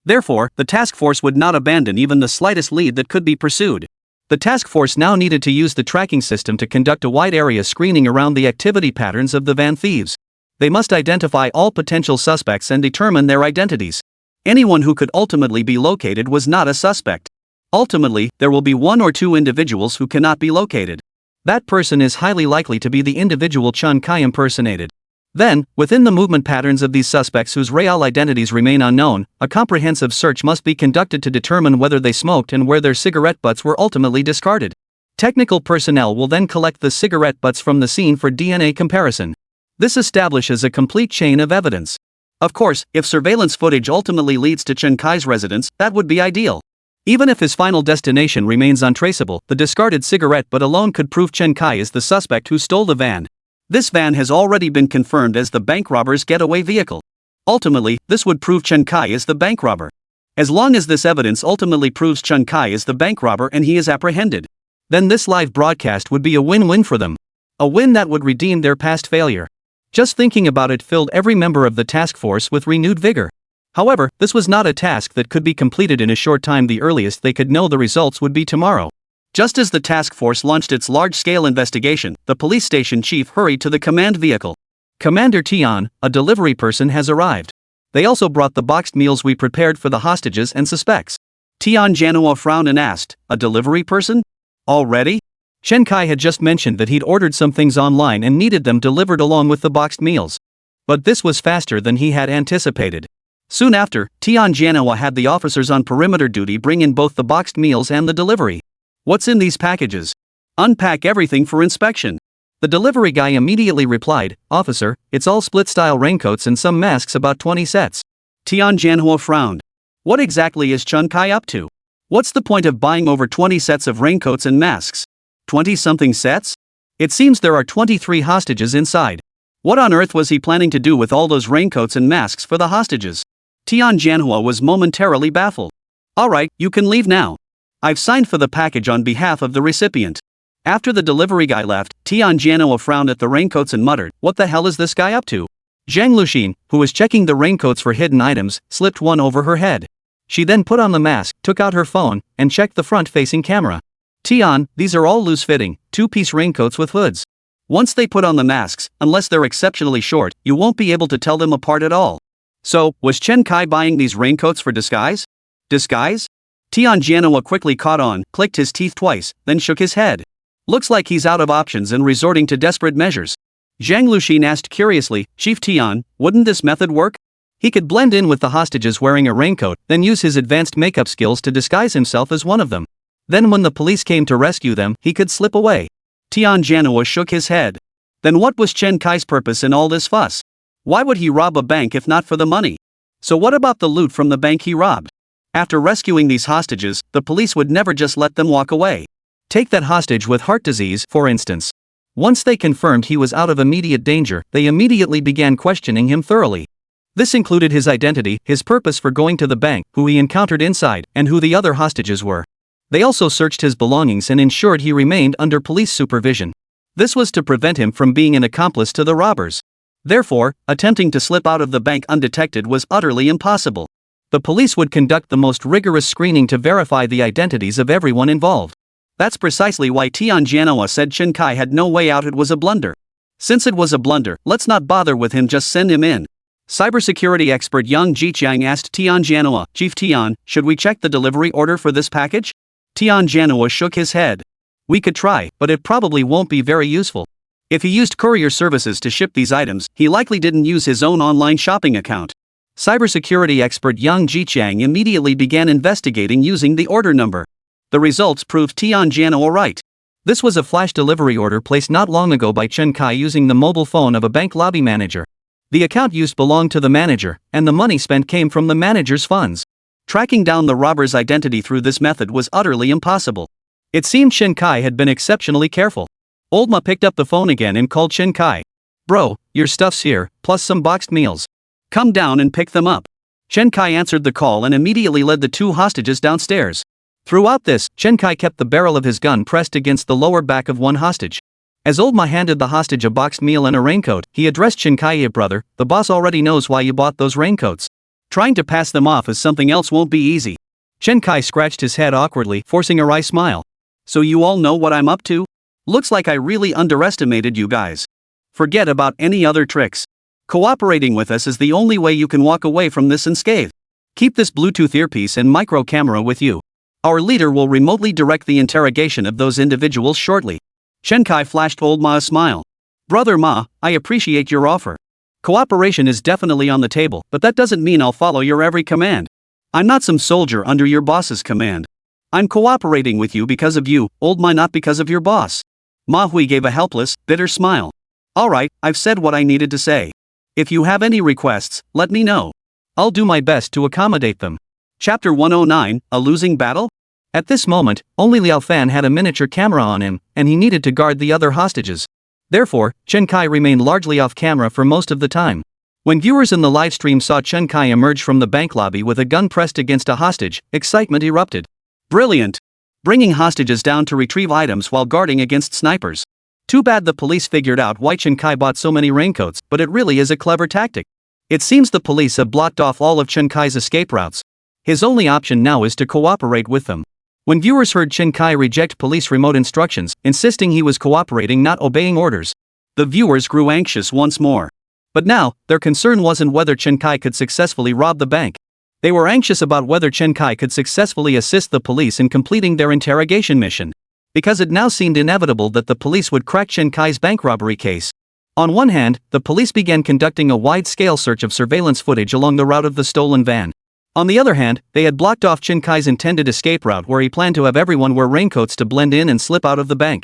Therefore, the task force would not abandon even the slightest lead that could be pursued. The task force now needed to use the tracking system to conduct a wide area screening around the activity patterns of the van thieves. They must identify all potential suspects and determine their identities. Anyone who could ultimately be located was not a suspect. Ultimately, there will be one or two individuals who cannot be located. That person is highly likely to be the individual Chen Kai impersonated. Then, within the movement patterns of these suspects whose real identities remain unknown, a comprehensive search must be conducted to determine whether they smoked and where their cigarette butts were ultimately discarded. Technical personnel will then collect the cigarette butts from the scene for DNA comparison. This establishes a complete chain of evidence. Of course, if surveillance footage ultimately leads to Chen Kai's residence, that would be ideal. Even if his final destination remains untraceable, the discarded cigarette butt alone could prove Chen Kai is the suspect who stole the van. This van has already been confirmed as the bank robber's getaway vehicle. Ultimately, this would prove Chen Kai is the bank robber. As long as this evidence ultimately proves Chen Kai is the bank robber and he is apprehended, then this live broadcast would be a win-win for them. A win that would redeem their past failure. Just thinking about it filled every member of the task force with renewed vigor. However, this was not a task that could be completed in a short time. The earliest they could know the results would be tomorrow. Just as the task force launched its large-scale investigation, the police station chief hurried to the command vehicle. Commander Tian, a delivery person has arrived. They also brought the boxed meals we prepared for the hostages and suspects. Tian Janua frowned and asked, "A delivery person? Already?" Chen Kai had just mentioned that he'd ordered some things online and needed them delivered along with the boxed meals. But this was faster than he had anticipated. Soon after, Tian Janua had the officers on perimeter duty bring in both the boxed meals and the delivery. "What's in these packages? Unpack everything for inspection." The delivery guy immediately replied, "Officer, it's all split-style raincoats and some masks, about 20 sets." Tian Janhua frowned. What exactly is Chen Kai up to? What's the point of buying over 20 sets of raincoats and masks? 20-something sets? It seems there are 23 hostages inside. What on earth was he planning to do with all those raincoats and masks for the hostages? Tian Janhua was momentarily baffled. "Alright, you can leave now. I've signed for the package on behalf of the recipient." After the delivery guy left, Tian Janhua frowned at the raincoats and muttered, "What the hell is this guy up to?" Zhang Luxin, who was checking the raincoats for hidden items, slipped one over her head. She then put on the mask, took out her phone, and checked the front-facing camera. "Tian, these are all loose-fitting, two-piece raincoats with hoods. Once they put on the masks, unless they're exceptionally short, you won't be able to tell them apart at all." So, was Chen Kai buying these raincoats for disguise? Disguise? Tian Janhua quickly caught on, clicked his teeth twice, then shook his head. Looks like he's out of options and resorting to desperate measures. Zhang Luxin asked curiously, "Chief Tian, wouldn't this method work?" He could blend in with the hostages wearing a raincoat, then use his advanced makeup skills to disguise himself as one of them. Then when the police came to rescue them, he could slip away. Tian Janhua shook his head. Then what was Chen Kai's purpose in all this fuss? Why would he rob a bank if not for the money? So what about the loot from the bank he robbed? After rescuing these hostages, the police would never just let them walk away. Take that hostage with heart disease, for instance. Once they confirmed he was out of immediate danger, they immediately began questioning him thoroughly. This included his identity, his purpose for going to the bank, who he encountered inside, and who the other hostages were. They also searched his belongings and ensured he remained under police supervision. This was to prevent him from being an accomplice to the robbers. Therefore, attempting to slip out of the bank undetected was utterly impossible. The police would conduct the most rigorous screening to verify the identities of everyone involved. That's precisely why Tian Janhua said Chen Kai had no way out. It was a blunder. Since it was a blunder, let's not bother with him, just send him in. Cybersecurity expert Yang Jiqiang asked Tian Janhua, "Chief Tian, should we check the delivery order for this package?" Tian Janhua shook his head. "We could try, but it probably won't be very useful. If he used courier services to ship these items, he likely didn't use his own online shopping account." Cybersecurity expert Yang Jiqiang immediately began investigating using the order number. The results proved Tian Janhua right. This was a flash delivery order placed not long ago by Chen Kai using the mobile phone of a bank lobby manager. The account used belonged to the manager, and the money spent came from the manager's funds. Tracking down the robber's identity through this method was utterly impossible. It seemed Chen Kai had been exceptionally careful. Oldma picked up the phone again and called Chen Kai. "Bro, your stuff's here, plus some boxed meals. Come down and pick them up." Chen Kai answered the call and immediately led the two hostages downstairs. Throughout this, Chen Kai kept the barrel of his gun pressed against the lower back of one hostage. As Oldma handed the hostage a boxed meal and a raincoat, he addressed Chen Kai, "Hey brother, the boss already knows why you bought those raincoats. Trying to pass them off as something else won't be easy." Chen Kai scratched his head awkwardly, forcing a wry smile. "So you all know what I'm up to? Looks like I really underestimated you guys. Forget about any other tricks. Cooperating with us is the only way you can walk away from this unscathed. Keep this Bluetooth earpiece and micro camera with you. Our leader will remotely direct the interrogation of those individuals shortly." Chen Kai flashed Old Ma a smile. "Brother Ma, I appreciate your offer. Cooperation is definitely on the table, but that doesn't mean I'll follow your every command. I'm not some soldier under your boss's command. I'm cooperating with you because of you, Old Ma, not because of your boss." Ma Hui gave a helpless, bitter smile. "Alright, I've said what I needed to say. If you have any requests, let me know. I'll do my best to accommodate them." Chapter 109, A Losing Battle? At this moment, only Liao Fan had a miniature camera on him, and he needed to guard the other hostages. Therefore, Chen Kai remained largely off camera for most of the time. When viewers in the livestream saw Chen Kai emerge from the bank lobby with a gun pressed against a hostage, excitement erupted. "Brilliant! Bringing hostages down to retrieve items while guarding against snipers. Too bad the police figured out why Chen Kai bought so many raincoats, but it really is a clever tactic. It seems the police have blocked off all of Chen Kai's escape routes. His only option now is to cooperate with them. When viewers heard Chen Kai reject police remote instructions, insisting he was cooperating not obeying orders, the viewers grew anxious once more. But now, their concern wasn't whether Chen Kai could successfully rob the bank. They were anxious about whether Chen Kai could successfully assist the police in completing their interrogation mission. Because it now seemed inevitable that the police would crack Chen Kai's bank robbery case. On one hand, the police began conducting a wide-scale search of surveillance footage along the route of the stolen van. On the other hand, they had blocked off Chen Kai's intended escape route where he planned to have everyone wear raincoats to blend in and slip out of the bank.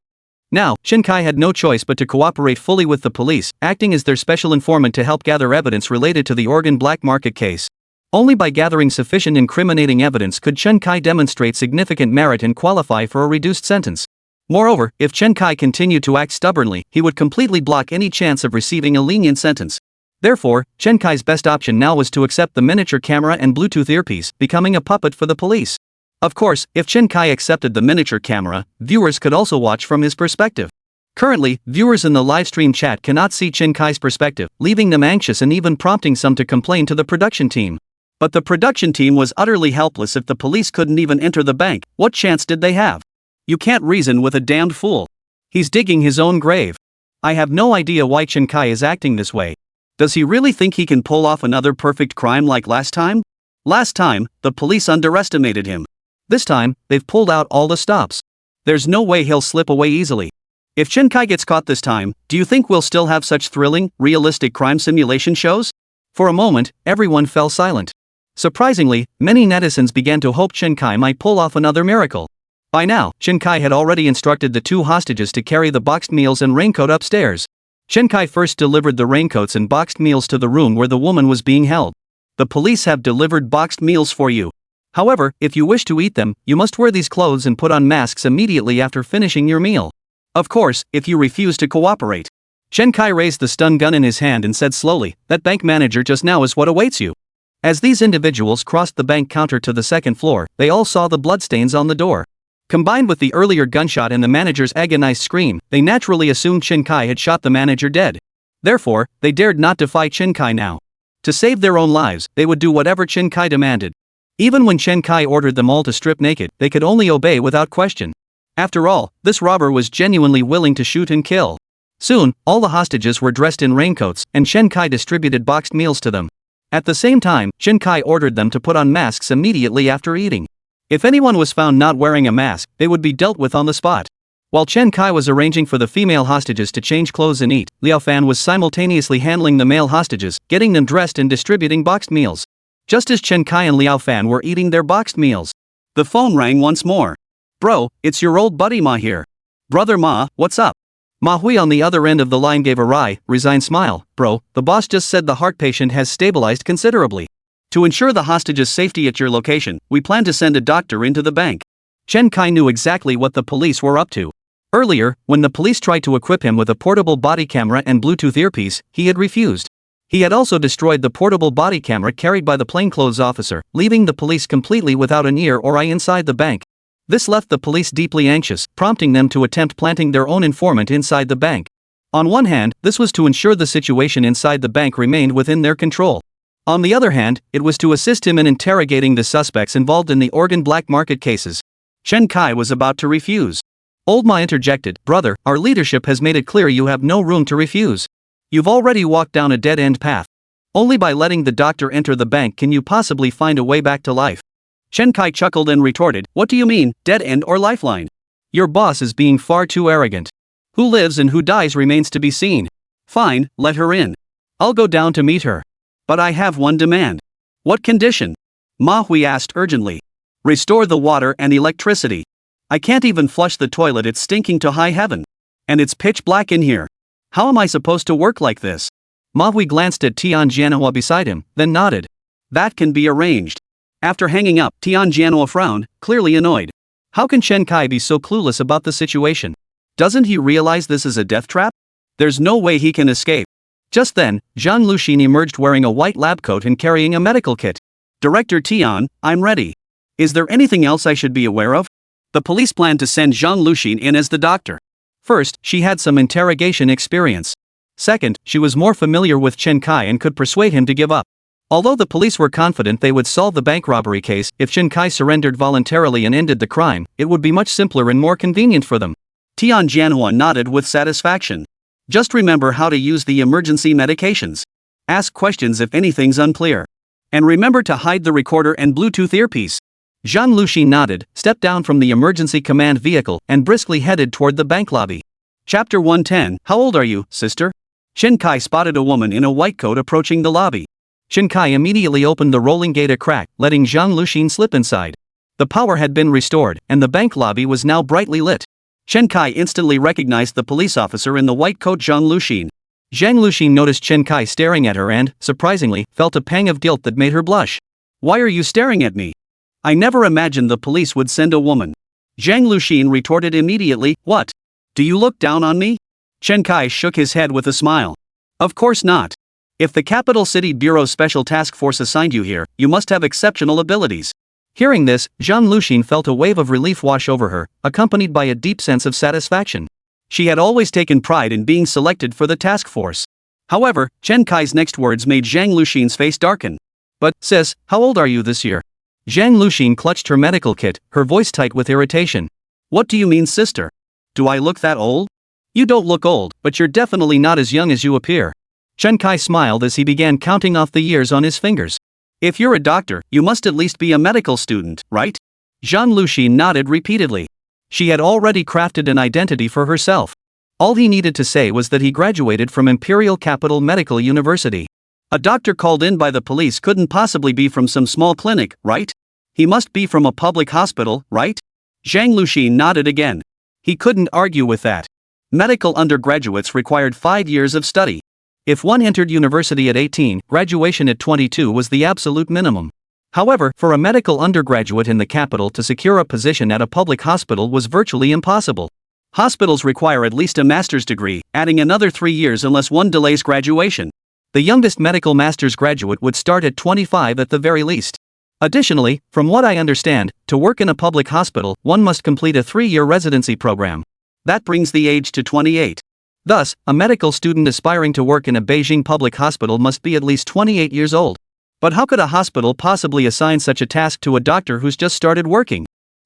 Now, Chen Kai had no choice but to cooperate fully with the police, acting as their special informant to help gather evidence related to the Oregon black market case. Only by gathering sufficient incriminating evidence could Chen Kai demonstrate significant merit and qualify for a reduced sentence. Moreover, if Chen Kai continued to act stubbornly, he would completely block any chance of receiving a lenient sentence. Therefore, Chen Kai's best option now was to accept the miniature camera and Bluetooth earpiece, becoming a puppet for the police. Of course, if Chen Kai accepted the miniature camera, viewers could also watch from his perspective. Currently, viewers in the livestream chat cannot see Chen Kai's perspective, leaving them anxious and even prompting some to complain to the production team. But the production team was utterly helpless if the police couldn't even enter the bank. What chance did they have? You can't reason with a damned fool. He's digging his own grave. I have no idea why Chen Kai is acting this way. Does he really think he can pull off another perfect crime like last time? Last time, the police underestimated him. This time, they've pulled out all the stops. There's no way he'll slip away easily. If Chen Kai gets caught this time, do you think we'll still have such thrilling, realistic crime simulation shows? For a moment, everyone fell silent. Surprisingly, many netizens began to hope Chen Kai might pull off another miracle. By now, Chen Kai had already instructed the two hostages to carry the boxed meals and raincoat upstairs. Chen Kai first delivered the raincoats and boxed meals to the room where the woman was being held. The police have delivered boxed meals for you. However, if you wish to eat them, you must wear these clothes and put on masks immediately after finishing your meal. Of course, if you refuse to cooperate. Chen Kai raised the stun gun in his hand and said slowly, "That bank manager just now is what awaits you." As these individuals crossed the bank counter to the second floor, they all saw the bloodstains on the door. Combined with the earlier gunshot and the manager's agonized scream, they naturally assumed Chen Kai had shot the manager dead. Therefore, they dared not defy Chen Kai now. To save their own lives, they would do whatever Chen Kai demanded. Even when Chen Kai ordered them all to strip naked, they could only obey without question. After all, this robber was genuinely willing to shoot and kill. Soon, all the hostages were dressed in raincoats, and Chen Kai distributed boxed meals to them. At the same time, Chen Kai ordered them to put on masks immediately after eating. If anyone was found not wearing a mask, they would be dealt with on the spot. While Chen Kai was arranging for the female hostages to change clothes and eat, Liao Fan was simultaneously handling the male hostages, getting them dressed and distributing boxed meals. Just as Chen Kai and Liao Fan were eating their boxed meals, the phone rang once more. "Bro, it's your old buddy Ma here." "Brother Ma, what's up?" Ma Hui on the other end of the line gave a wry, resigned smile. "Bro, the boss just said the heart patient has stabilized considerably. To ensure the hostage's safety at your location, we plan to send a doctor into the bank." Chen Kai knew exactly what the police were up to. Earlier, when the police tried to equip him with a portable body camera and Bluetooth earpiece, he had refused. He had also destroyed the portable body camera carried by the plainclothes officer, leaving the police completely without an ear or eye inside the bank. This left the police deeply anxious, prompting them to attempt planting their own informant inside the bank. On one hand, this was to ensure the situation inside the bank remained within their control. On the other hand, it was to assist him in interrogating the suspects involved in the Oregon black market cases. Chen Kai was about to refuse. Old Ma interjected, "Brother, our leadership has made it clear you have no room to refuse. You've already walked down a dead-end path. Only by letting the doctor enter the bank can you possibly find a way back to life." Chen Kai chuckled and retorted, "What do you mean, dead end or lifeline? Your boss is being far too arrogant. Who lives and who dies remains to be seen. Fine, let her in. I'll go down to meet her. But I have one demand." "What condition?" Ma Hui asked urgently. "Restore the water and electricity. I can't even flush the toilet, it's stinking to high heaven. And it's pitch black in here. How am I supposed to work like this?" Ma Hui glanced at Tian Jianhua beside him, then nodded. "That can be arranged." After hanging up, Tian Jianhua frowned, clearly annoyed. How can Chen Kai be so clueless about the situation? Doesn't he realize this is a death trap? There's no way he can escape. Just then, Zhang Luxin emerged wearing a white lab coat and carrying a medical kit. "Director Tian, I'm ready. Is there anything else I should be aware of?" The police planned to send Zhang Luxin in as the doctor. First, she had some interrogation experience. Second, she was more familiar with Chen Kai and could persuade him to give up. Although the police were confident they would solve the bank robbery case if Chen Kai surrendered voluntarily and ended the crime, it would be much simpler and more convenient for them. Tian Jianhua nodded with satisfaction. Just remember how to use the emergency medications. Ask questions if anything's unclear. And remember to hide the recorder and Bluetooth earpiece. Zhang Luxi nodded, stepped down from the emergency command vehicle, and briskly headed toward the bank lobby. Chapter 110. How old are you, sister? Chen Kai spotted a woman in a white coat approaching the lobby. Chen Kai immediately opened the rolling gate a crack, letting Zhang Luxin slip inside. The power had been restored, and the bank lobby was now brightly lit. Chen Kai instantly recognized the police officer in the white coat, Zhang Luxin. Zhang Luxin noticed Chen Kai staring at her and, surprisingly, felt a pang of guilt that made her blush. Why are you staring at me? I never imagined the police would send a woman. Zhang Luxin retorted immediately, what? Do you look down on me? Chen Kai shook his head with a smile. Of course not. If the Capital City Bureau's Special Task Force assigned you here, you must have exceptional abilities. Hearing this, Zhang Luxin felt a wave of relief wash over her, accompanied by a deep sense of satisfaction. She had always taken pride in being selected for the task force. However, Chen Kai's next words made Zhang Luxin's face darken. But, sis, how old are you this year? Zhang Luxin clutched her medical kit, her voice tight with irritation. What do you mean, sister? Do I look that old? You don't look old, but you're definitely not as young as you appear. Chen Kai smiled as he began counting off the years on his fingers. If you're a doctor, you must at least be a medical student, right? Zhang Luxin nodded repeatedly. She had already crafted an identity for herself. All he needed to say was that he graduated from Imperial Capital Medical University. A doctor called in by the police couldn't possibly be from some small clinic, right? He must be from a public hospital, right? Zhang Luxin nodded again. He couldn't argue with that. Medical undergraduates required 5 years of study. If one entered university at 18, graduation at 22 was the absolute minimum. However, for a medical undergraduate in the capital to secure a position at a public hospital was virtually impossible. Hospitals require at least a master's degree, adding another 3 years unless one delays graduation. The youngest medical master's graduate would start at 25 at the very least. Additionally, from what I understand, to work in a public hospital, one must complete a 3-year residency program. That brings the age to 28. Thus, a medical student aspiring to work in a Beijing public hospital must be at least 28 years old. But how could a hospital possibly assign such a task to a doctor who's just started working?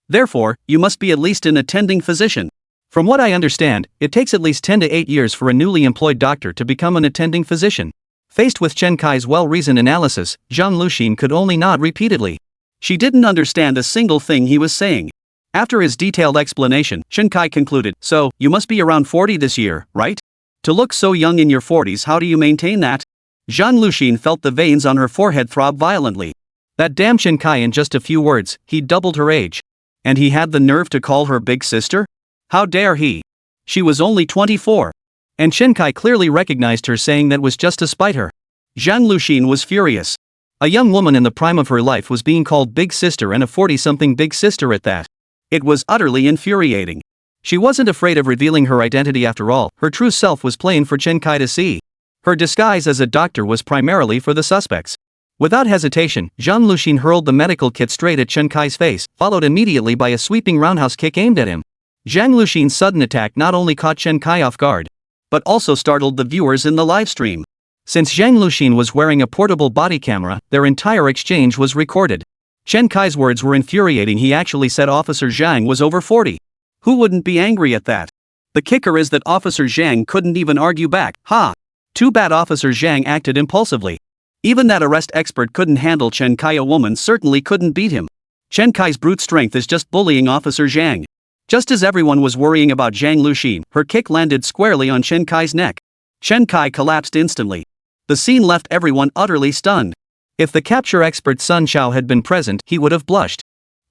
Therefore, you must be at least an attending physician. From what I understand, it takes at least 10 to 8 years for a newly employed doctor to become an attending physician. Faced with Chen Kai's well-reasoned analysis, Zhang Luxin could only nod repeatedly. She didn't understand a single thing he was saying. After his detailed explanation, Chen Kai concluded, so, you must be around 40 this year, right? To look so young in your 40s, how do you maintain that? Zhang Luxin felt the veins on her forehead throb violently. That damn Chen Kai, in just a few words, he doubled her age. And he had the nerve to call her big sister? How dare he? She was only 24. And Chen Kai clearly recognized her, saying that was just to spite her. Zhang Luxin was furious. A young woman in the prime of her life was being called big sister, and a 40-something big sister at that. It was utterly infuriating. She wasn't afraid of revealing her identity after all, her true self was plain for Chen Kai to see. Her disguise as a doctor was primarily for the suspects. Without hesitation, Zhang Luxin hurled the medical kit straight at Chen Kai's face, followed immediately by a sweeping roundhouse kick aimed at him. Zhang Luxin's sudden attack not only caught Chen Kai off guard, but also startled the viewers in the livestream. Since Zhang Luxin was wearing a portable body camera, their entire exchange was recorded. Chen Kai's words were infuriating. He actually said Officer Zhang was over 40. Who wouldn't be angry at that? The kicker is that Officer Zhang couldn't even argue back. Ha! Too bad Officer Zhang acted impulsively. Even that arrest expert couldn't handle Chen Kai. A woman certainly couldn't beat him. Chen Kai's brute strength is just bullying Officer Zhang. Just as everyone was worrying about Zhang Luxin, her kick landed squarely on Chen Kai's neck. Chen Kai collapsed instantly. The scene left everyone utterly stunned. If the capture expert Sun Xiao had been present, he would have blushed.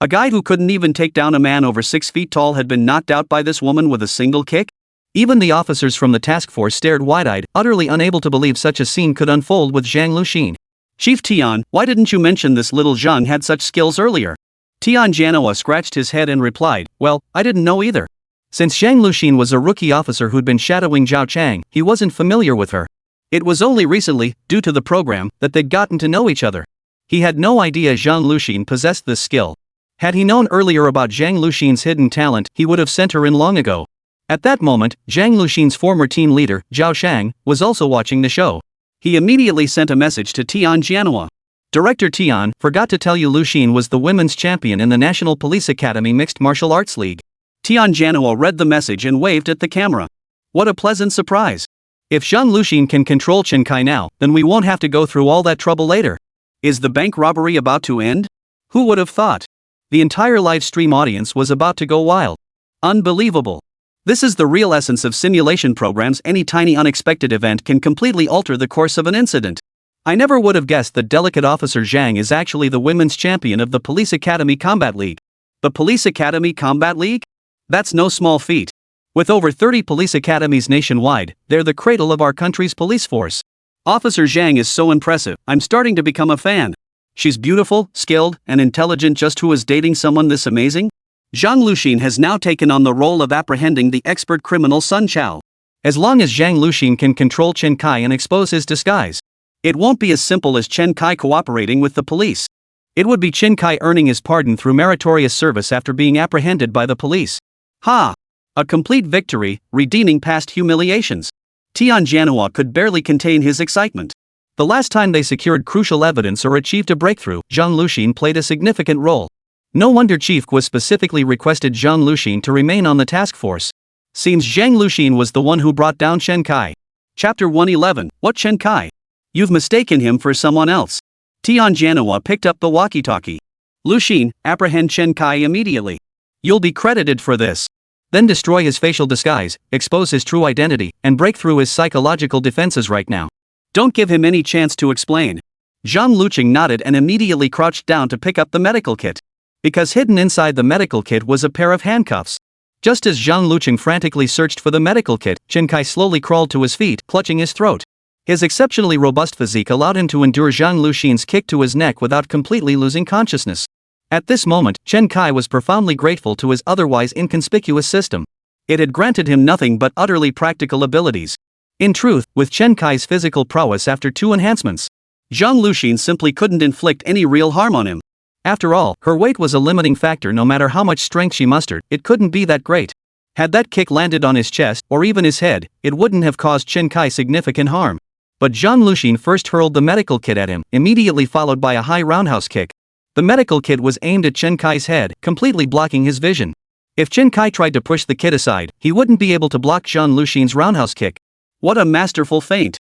A guy who couldn't even take down a man over 6 feet tall had been knocked out by this woman with a single kick? Even the officers from the task force stared wide-eyed, utterly unable to believe such a scene could unfold with Zhang Luxin. Chief Tian, why didn't you mention this little Zhang had such skills earlier? Tian Jianhua scratched his head and replied, well, I didn't know either. Since Zhang Luxin was a rookie officer who'd been shadowing Zhao Chang, he wasn't familiar with her. It was only recently, due to the program, that they'd gotten to know each other. He had no idea Zhang Luxin possessed this skill. Had he known earlier about Zhang Luxin's hidden talent, he would have sent her in long ago. At that moment, Zhang Luxin's former team leader, Zhao Shang, was also watching the show. He immediately sent a message to Tian Jianhua. Director Tian, forgot to tell you Luxin was the women's champion in the National Police Academy Mixed Martial Arts League. Tian Jianhua read the message and waved at the camera. What a pleasant surprise. If Zhang Luxin can control Chen Kai now, then we won't have to go through all that trouble later. Is the bank robbery about to end? Who would have thought? The entire live stream audience was about to go wild. Unbelievable. This is the real essence of simulation programs. Any tiny unexpected event can completely alter the course of an incident. I never would have guessed that delicate officer Zhang is actually the women's champion of the Police Academy Combat League. The Police Academy Combat League? That's no small feat. With over 30 police academies nationwide, they're the cradle of our country's police force. Officer Zhang is so impressive, I'm starting to become a fan. She's beautiful, skilled, and intelligent. Just who is dating someone this amazing? Zhang Luxin has now taken on the role of apprehending the expert criminal Sun Chao. As long as Zhang Luxin can control Chen Kai and expose his disguise, it won't be as simple as Chen Kai cooperating with the police. It would be Chen Kai earning his pardon through meritorious service after being apprehended by the police. Ha! A complete victory, redeeming past humiliations. Tian Jianhua could barely contain his excitement. The last time they secured crucial evidence or achieved a breakthrough, Zhang Luxin played a significant role. No wonder Chief Guo specifically requested Zhang Luxin to remain on the task force. Seems Zhang Luxin was the one who brought down Chen Kai. Chapter 111, What Chen Kai? You've mistaken him for someone else. Tian Jianhua picked up the walkie-talkie. Luxin, apprehend Chen Kai immediately. You'll be credited for this. Then destroy his facial disguise, expose his true identity, and break through his psychological defenses right now. Don't give him any chance to explain. Zhang Luxin nodded and immediately crouched down to pick up the medical kit. Because hidden inside the medical kit was a pair of handcuffs. Just as Zhang Luxin frantically searched for the medical kit, Chen Kai slowly crawled to his feet, clutching his throat. His exceptionally robust physique allowed him to endure Zhang Luxin's kick to his neck without completely losing consciousness. At this moment, Chen Kai was profoundly grateful to his otherwise inconspicuous system. It had granted him nothing but utterly practical abilities. In truth, with Chen Kai's physical prowess after 2 enhancements, Zhang Luxin simply couldn't inflict any real harm on him. After all, her weight was a limiting factor. No matter how much strength she mustered, it couldn't be that great. Had that kick landed on his chest, or even his head, it wouldn't have caused Chen Kai significant harm. But Zhang Luxin first hurled the medical kit at him, immediately followed by a high roundhouse kick. The medical kit was aimed at Chen Kai's head, completely blocking his vision. If Chen Kai tried to push the kit aside, he wouldn't be able to block Zhang Luxin's roundhouse kick. What a masterful feint!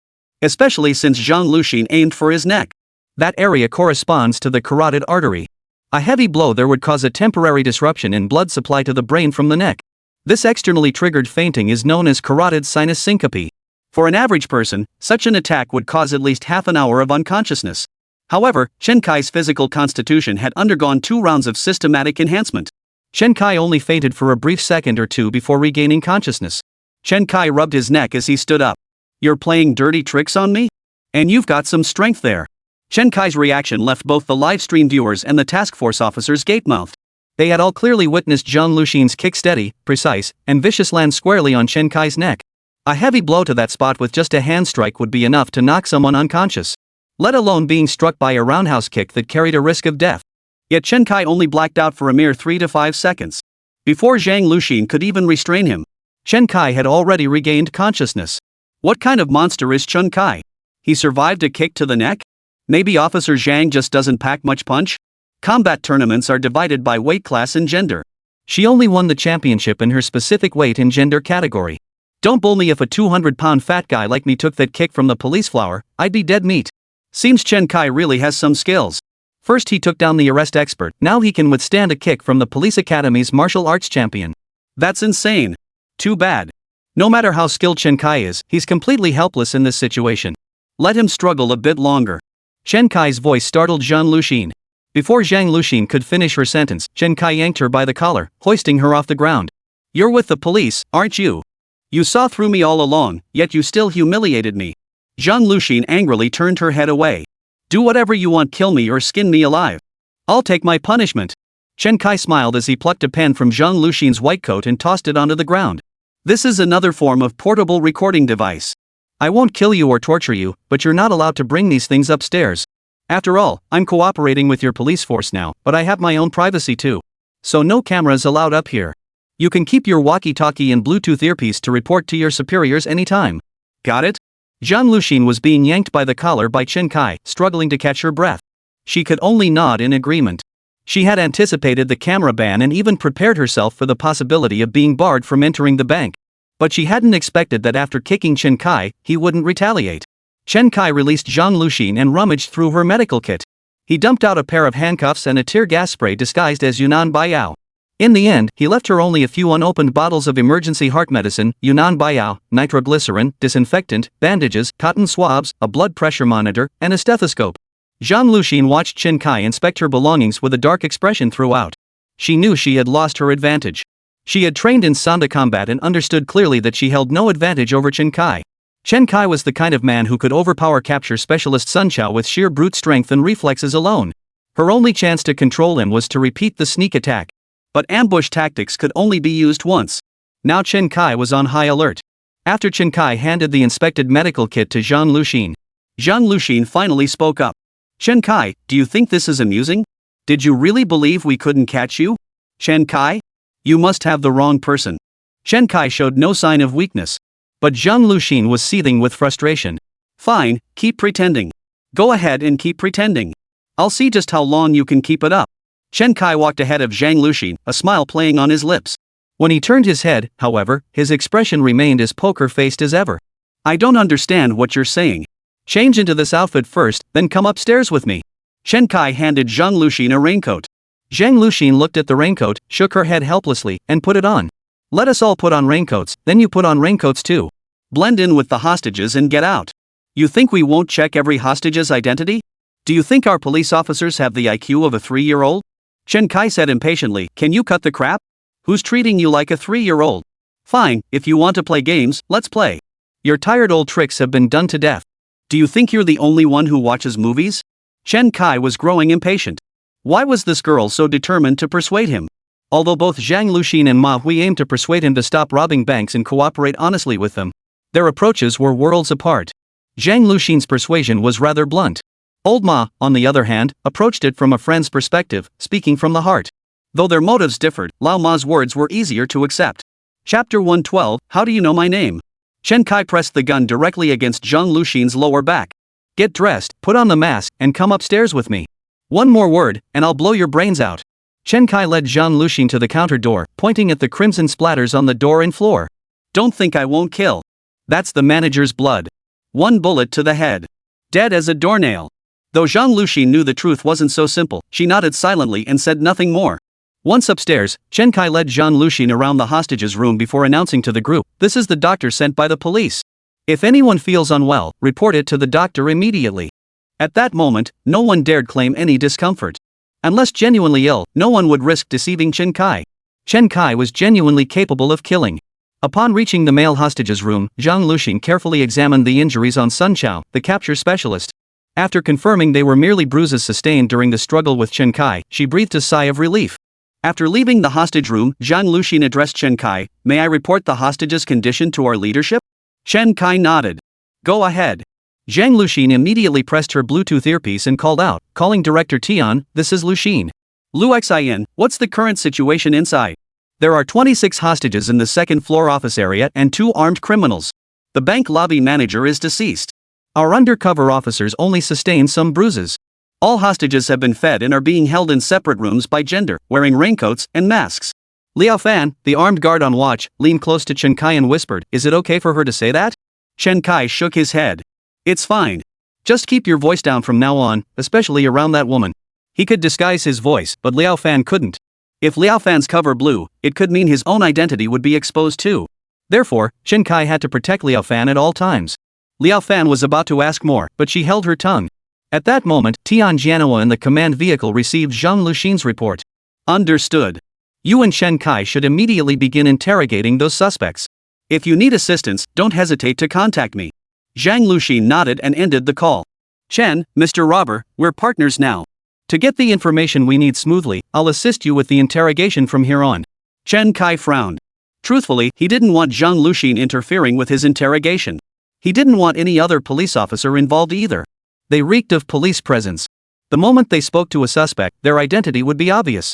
Especially since Zhang Luxin aimed for his neck. That area corresponds to the carotid artery. A heavy blow there would cause a temporary disruption in blood supply to the brain from the neck. This externally triggered fainting is known as carotid sinus syncope. For an average person, such an attack would cause at least half an hour of unconsciousness. However, Chen Kai's physical constitution had undergone 2 rounds of systematic enhancement. Chen Kai only fainted for a brief second or two before regaining consciousness. Chen Kai rubbed his neck as he stood up. You're playing dirty tricks on me? And you've got some strength there. Chen Kai's reaction left both the live stream viewers and the task force officers gape-mouthed. They had all clearly witnessed Zhang Luxin's kick steady, precise, and vicious land squarely on Chen Kai's neck. A heavy blow to that spot with just a hand strike would be enough to knock someone unconscious, let alone being struck by a roundhouse kick that carried a risk of death. Yet Chen Kai only blacked out for a mere 3 to 5 seconds. Before Zhang Luxin could even restrain him, Chen Kai had already regained consciousness. What kind of monster is Chen Kai? He survived a kick to the neck? Maybe Officer Zhang just doesn't pack much punch? Combat tournaments are divided by weight class and gender. She only won the championship in her specific weight and gender category. Don't bull me. If a 200-pound fat guy like me took that kick from the police flower, I'd be dead meat. Seems Chen Kai really has some skills. First he took down the arrest expert, now he can withstand a kick from the police academy's martial arts champion. That's insane. Too bad. No matter how skilled Chen Kai is, he's completely helpless in this situation. Let him struggle a bit longer. Chen Kai's voice startled Zhang Luxin. Before Zhang Luxin could finish her sentence, Chen Kai yanked her by the collar, hoisting her off the ground. You're with the police, aren't you? You saw through me all along, yet you still humiliated me. Zhang Luxin angrily turned her head away. Do whatever you want, kill me or skin me alive. I'll take my punishment. Chen Kai smiled as he plucked a pen from Zhang Luxin's white coat and tossed it onto the ground. This is another form of portable recording device. I won't kill you or torture you, but you're not allowed to bring these things upstairs. After all, I'm cooperating with your police force now, but I have my own privacy too. So no cameras allowed up here. You can keep your walkie-talkie and Bluetooth earpiece to report to your superiors anytime. Got it? Zhang Luxin was being yanked by the collar by Chen Kai, struggling to catch her breath. She could only nod in agreement. She had anticipated the camera ban and even prepared herself for the possibility of being barred from entering the bank. But she hadn't expected that after kicking Chen Kai, he wouldn't retaliate. Chen Kai released Zhang Luxin and rummaged through her medical kit. He dumped out a pair of handcuffs and a tear gas spray disguised as Yunnan Baiyao. In the end, he left her only a few unopened bottles of emergency heart medicine, Yunnan Baiyao, nitroglycerin, disinfectant, bandages, cotton swabs, a blood pressure monitor, and a stethoscope. Zhang Luxin watched Chen Kai inspect her belongings with a dark expression throughout. She knew she had lost her advantage. She had trained in Sanda combat and understood clearly that she held no advantage over Chen Kai. Chen Kai was the kind of man who could overpower capture specialist Sun Chao with sheer brute strength and reflexes alone. Her only chance to control him was to repeat the sneak attack. But ambush tactics could only be used once. Now Chen Kai was on high alert. After Chen Kai handed the inspected medical kit to Zhang Luxin finally spoke up. Chen Kai, do you think this is amusing? Did you really believe we couldn't catch you? Chen Kai? You must have the wrong person. Chen Kai showed no sign of weakness. But Zhang Luxin was seething with frustration. Fine, keep pretending. Go ahead and keep pretending. I'll see just how long you can keep it up. Chen Kai walked ahead of Zhang Luxin, a smile playing on his lips. When he turned his head, however, his expression remained as poker-faced as ever. I don't understand what you're saying. Change into this outfit first, then come upstairs with me. Chen Kai handed Zhang Luxin a raincoat. Zhang Luxin looked at the raincoat, shook her head helplessly, and put it on. Let us all put on raincoats, then you put on raincoats too. Blend in with the hostages and get out. You think we won't check every hostage's identity? Do you think our police officers have the IQ of a 3-year-old? Chen Kai said impatiently, can you cut the crap? Who's treating you like a 3-year-old? Fine, if you want to play games, let's play. Your tired old tricks have been done to death. Do you think you're the only one who watches movies? Chen Kai was growing impatient. Why was this girl so determined to persuade him? Although both Zhang Luxin and manhwa aimed to persuade him to stop robbing banks and cooperate honestly with them, their approaches were worlds apart. Zhang Luxin's persuasion was rather blunt. Old Ma, on the other hand, approached it from a friend's perspective, speaking from the heart. Though their motives differed, Lao Ma's words were easier to accept. Chapter 112, How do you know my name? Chen Kai pressed the gun directly against Zhang Luxin's lower back. Get dressed, put on the mask, and come upstairs with me. One more word, and I'll blow your brains out. Chen Kai led Zhang Luxin to the counter door, pointing at the crimson splatters on the door and floor. Don't think I won't kill. That's the manager's blood. 1 bullet to the head. Dead as a doornail. Though Zhang Luxin knew the truth wasn't so simple, she nodded silently and said nothing more. Once upstairs, Chen Kai led Zhang Luxin around the hostages' room before announcing to the group, this is the doctor sent by the police. If anyone feels unwell, report it to the doctor immediately. At that moment, no one dared claim any discomfort. Unless genuinely ill, no one would risk deceiving Chen Kai. Chen Kai was genuinely capable of killing. Upon reaching the male hostages' room, Zhang Luxin carefully examined the injuries on Sun Chao, the capture specialist. After confirming they were merely bruises sustained during the struggle with Chen Kai, she breathed a sigh of relief. After leaving the hostage room, Zhang Luxin addressed Chen Kai, may I report the hostage's condition to our leadership? Chen Kai nodded. Go ahead. Zhang Luxin immediately pressed her Bluetooth earpiece and called out, calling Director Tian, this is Luxin. Lu Xin, what's the current situation inside? There are 26 hostages in the second floor office area and 2 armed criminals. The bank lobby manager is deceased. Our undercover officers only sustained some bruises. All hostages have been fed and are being held in separate rooms by gender, wearing raincoats and masks. Liao Fan, the armed guard on watch, leaned close to Chen Kai and whispered, is it okay for her to say that? Chen Kai shook his head. It's fine. Just keep your voice down from now on, especially around that woman. He could disguise his voice, but Liao Fan couldn't. If Liao Fan's cover blew, it could mean his own identity would be exposed too. Therefore, Chen Kai had to protect Liao Fan at all times. Liao Fan was about to ask more, but she held her tongue. At that moment, Tian Jianhua in the command vehicle received Zhang Luxin's report. Understood. You and Chen Kai should immediately begin interrogating those suspects. If you need assistance, don't hesitate to contact me. Zhang Luxin nodded and ended the call. Chen, Mr. Robber, we're partners now. To get the information we need smoothly, I'll assist you with the interrogation from here on. Chen Kai frowned. Truthfully, he didn't want Zhang Luxin interfering with his interrogation. He didn't want any other police officer involved either. They reeked of police presence. The moment they spoke to a suspect, their identity would be obvious.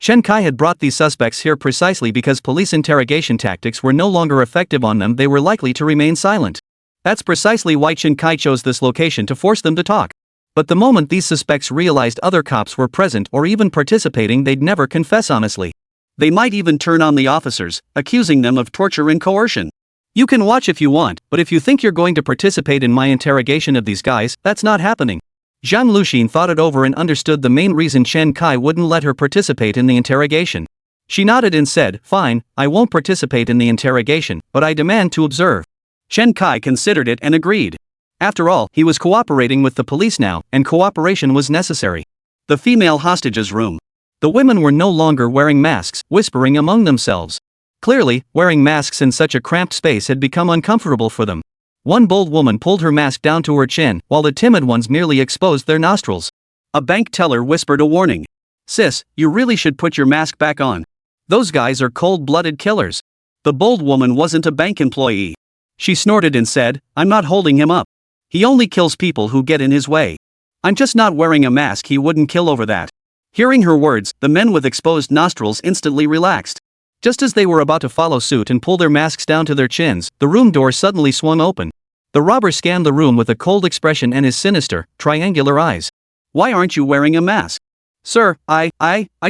Chen Kai had brought these suspects here precisely because police interrogation tactics were no longer effective on them. They were likely to remain silent. That's precisely why Chen Kai chose this location to force them to talk. But the moment these suspects realized other cops were present or even participating, they'd never confess honestly. They might even turn on the officers, accusing them of torture and coercion. You can watch if you want, but if you think you're going to participate in my interrogation of these guys, that's not happening. Zhang Luxin thought it over and understood the main reason Chen Kai wouldn't let her participate in the interrogation. She nodded and said, "Fine, I won't participate in the interrogation, but I demand to observe." Chen Kai considered it and agreed. After all, he was cooperating with the police now, and cooperation was necessary. The female hostages' room. The women were no longer wearing masks, whispering among themselves. Clearly, wearing masks in such a cramped space had become uncomfortable for them. One bold woman pulled her mask down to her chin, while the timid ones merely exposed their nostrils. A bank teller whispered a warning. "Sis, you really should put your mask back on. Those guys are cold-blooded killers." The bold woman wasn't a bank employee. She snorted and said, "I'm not holding him up. He only kills people who get in his way. I'm just not wearing a mask. He wouldn't kill over that." Hearing her words, the men with exposed nostrils instantly relaxed. Just as they were about to follow suit and pull their masks down to their chins, the room door suddenly swung open. The robber scanned the room with a cold expression and his sinister, triangular eyes. "Why aren't you wearing a mask?" "Sir, I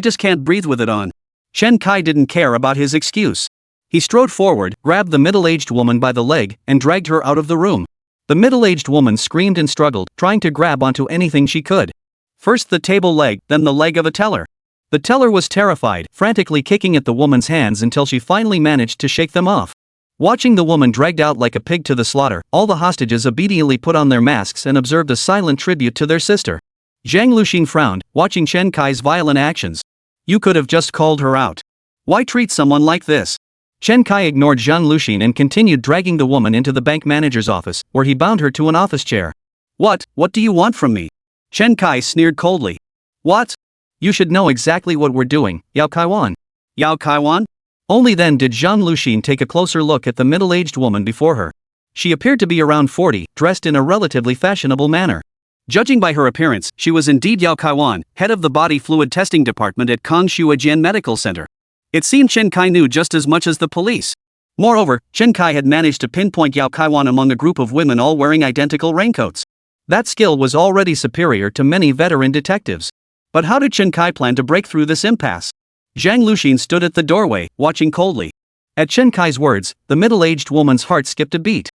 just can't breathe with it on." Chen Kai didn't care about his excuse. He strode forward, grabbed the middle-aged woman by the leg, and dragged her out of the room. The middle-aged woman screamed and struggled, trying to grab onto anything she could. First the table leg, then the leg of a teller. The teller was terrified, frantically kicking at the woman's hands until she finally managed to shake them off. Watching the woman dragged out like a pig to the slaughter, all the hostages obediently put on their masks and observed a silent tribute to their sister. Zhang Luxin frowned, watching Chen Kai's violent actions. "You could have just called her out. Why treat someone like this?" Chen Kai ignored Zhang Luxin and continued dragging the woman into the bank manager's office, where he bound her to an office chair. What do you want from me?" Chen Kai sneered coldly. "What? You should know exactly what we're doing, Yao Kaiwan." "Yao Kaiwan?" Only then did Zhang Luxin take a closer look at the middle-aged woman before her. She appeared to be around 40, dressed in a relatively fashionable manner. Judging by her appearance, she was indeed Yao Kaiwan, head of the body fluid testing department at Kongshuajian Medical Center. It seemed Chen Kai knew just as much as the police. Moreover, Chen Kai had managed to pinpoint Yao Kaiwan among a group of women all wearing identical raincoats. That skill was already superior to many veteran detectives. But how did Chen Kai plan to break through this impasse? Zhang Luxin stood at the doorway, watching coldly. At Chen Kai's words, the middle-aged woman's heart skipped a beat.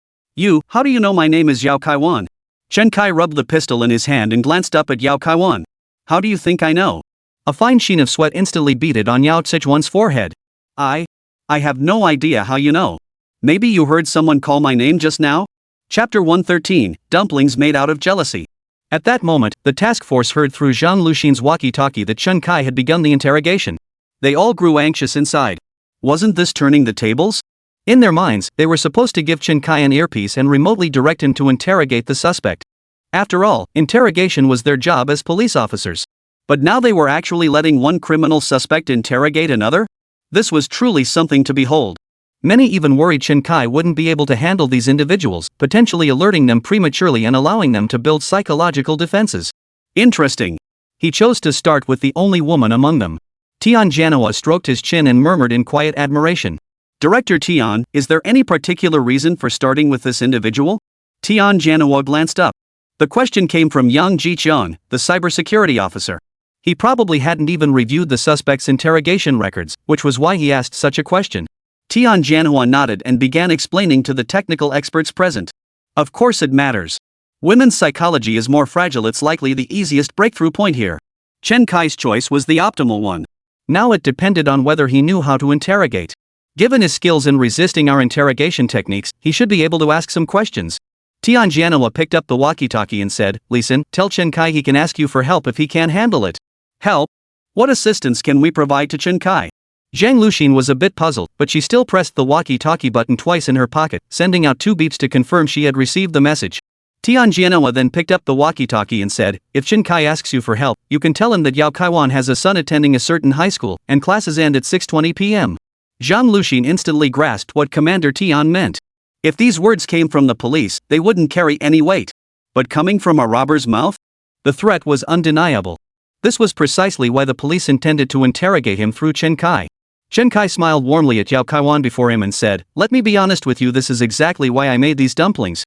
How do you know my name is Yao Kaiwan?" Chen Kai rubbed the pistol in his hand and glanced up at Yao Kaiwan. "How do you think I know?" A fine sheen of sweat instantly beaded on Yao Zichuan's forehead. I have no idea how you know. Maybe you heard someone call my name just now?" Chapter 113, Dumplings Made Out of Jealousy. At that moment, the task force heard through Zhang Luxin's walkie-talkie that Chen Kai had begun the interrogation. They all grew anxious inside. Wasn't this turning the tables? In their minds, they were supposed to give Chen Kai an earpiece and remotely direct him to interrogate the suspect. After all, interrogation was their job as police officers. But now they were actually letting one criminal suspect interrogate another? This was truly something to behold. Many even worried Chen Kai wouldn't be able to handle these individuals, potentially alerting them prematurely and allowing them to build psychological defenses. Interesting. He chose to start with the only woman among them. Tian Janhua stroked his chin and murmured in quiet admiration. "Director Tian, is there any particular reason for starting with this individual?" Tian Janhua glanced up. The question came from Yang Jiqian, the cybersecurity officer. He probably hadn't even reviewed the suspect's interrogation records, which was why he asked such a question. Tian Janhua nodded and began explaining to the technical experts present. Of course it matters. Women's psychology is more fragile. It's likely the easiest breakthrough point here. Chen Kai's choice was the optimal one. Now it depended on whether he knew how to interrogate. Given his skills in resisting our interrogation techniques, he should be able to ask some questions. Tian Janhua picked up the walkie-talkie and said, "Listen, tell Chen Kai he can ask you for help if he can't handle it." "Help? What assistance can we provide to Chen Kai?" Zhang Luxin was a bit puzzled, but she still pressed the walkie-talkie button twice in her pocket, sending out 2 beeps to confirm she had received the message. Tian Janhua then picked up the walkie-talkie and said, "If Chen Kai asks you for help, you can tell him that Yao Kaiwan has a son attending a certain high school, and classes end at 6:20 p.m. Zhang Luxin instantly grasped what Commander Tian meant. If these words came from the police, they wouldn't carry any weight. But coming from a robber's mouth? The threat was undeniable. This was precisely why the police intended to interrogate him through Chen Kai. Chen Kai smiled warmly at Yao Kaiwan before him and said, "Let me be honest with you, this is exactly why I made these dumplings."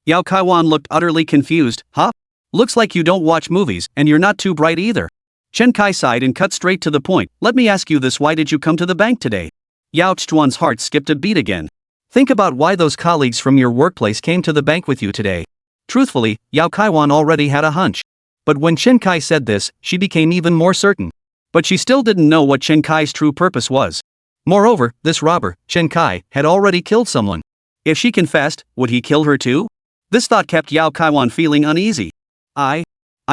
Yao Kaiwan looked utterly confused. "Huh? Looks like you don't watch movies, and you're not too bright either." Chen Kai sighed and cut straight to the point. "Let me ask you this, why did you come to the bank today?" Yao Chuan's heart skipped a beat again. "Think about why those colleagues from your workplace came to the bank with you today." Truthfully, Yao Kaiwan already had a hunch. But when Chen Kai said this, she became even more certain. But she still didn't know what Chen Kai's true purpose was. Moreover, this robber, Chen Kai, had already killed someone. If she confessed, would he kill her too? This thought kept Yao Kaiwan feeling uneasy. I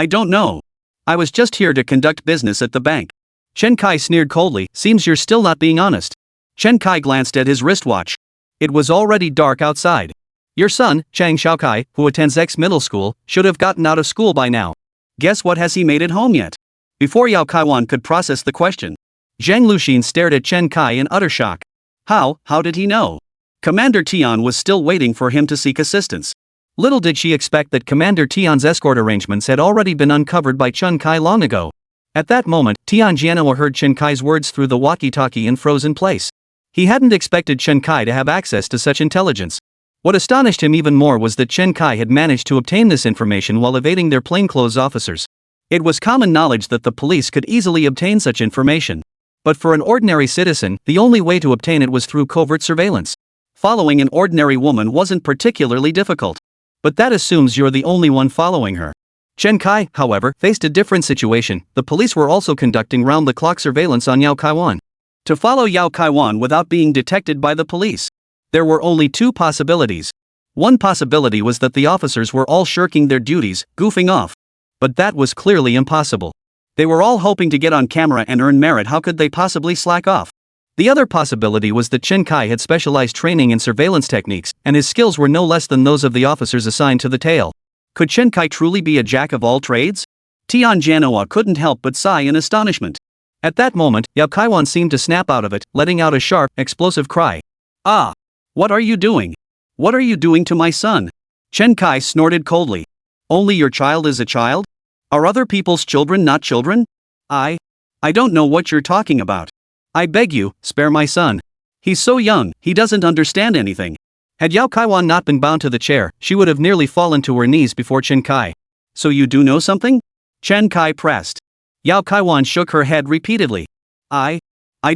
don't know. I was just here to conduct business at the bank." Chen Kai sneered coldly, "Seems you're still not being honest." Chen Kai glanced at his wristwatch. It was already dark outside. "Your son, Chang Xiaokai, who attends X middle school, should have gotten out of school by now. Guess what, has he made it home yet?" Before Yao Kaiwan could process the question, Zhang Luxin stared at Chen Kai in utter shock. How did he know? Commander Tian was still waiting for him to seek assistance. Little did she expect that Commander Tian's escort arrangements had already been uncovered by Chen Kai long ago. At that moment, Tian Jianhua heard Chen Kai's words through the walkie-talkie and froze in place. He hadn't expected Chen Kai to have access to such intelligence. What astonished him even more was that Chen Kai had managed to obtain this information while evading their plainclothes officers. It was common knowledge that the police could easily obtain such information. But for an ordinary citizen, the only way to obtain it was through covert surveillance. Following an ordinary woman wasn't particularly difficult. But that assumes you're the only one following her. Chen Kai, however, faced a different situation. The police were also conducting round-the-clock surveillance on Yao Kaiwan. To follow Yao Kaiwan without being detected by the police, there were only two possibilities. One possibility was that the officers were all shirking their duties, goofing off. But that was clearly impossible. They were all hoping to get on camera and earn merit. How could they possibly slack off? The other possibility was that Chen Kai had specialized training in surveillance techniques, and his skills were no less than those of the officers assigned to the tail. Could Chen Kai truly be a jack of all trades? Tian Jianhua couldn't help but sigh in astonishment. At that moment, Yao Kaiwan seemed to snap out of it, letting out a sharp, explosive cry. "Ah! What are you doing? What are you doing to my son?" Chen Kai snorted coldly. "Only your child is a child? Are other people's children not children? I don't know what you're talking about. I beg you, spare my son. He's so young, he doesn't understand anything." Had Yao Kaiwan not been bound to the chair, she would have nearly fallen to her knees before Chen Kai. "So you do know something?" Chen Kai pressed. Yao Kaiwan shook her head repeatedly. I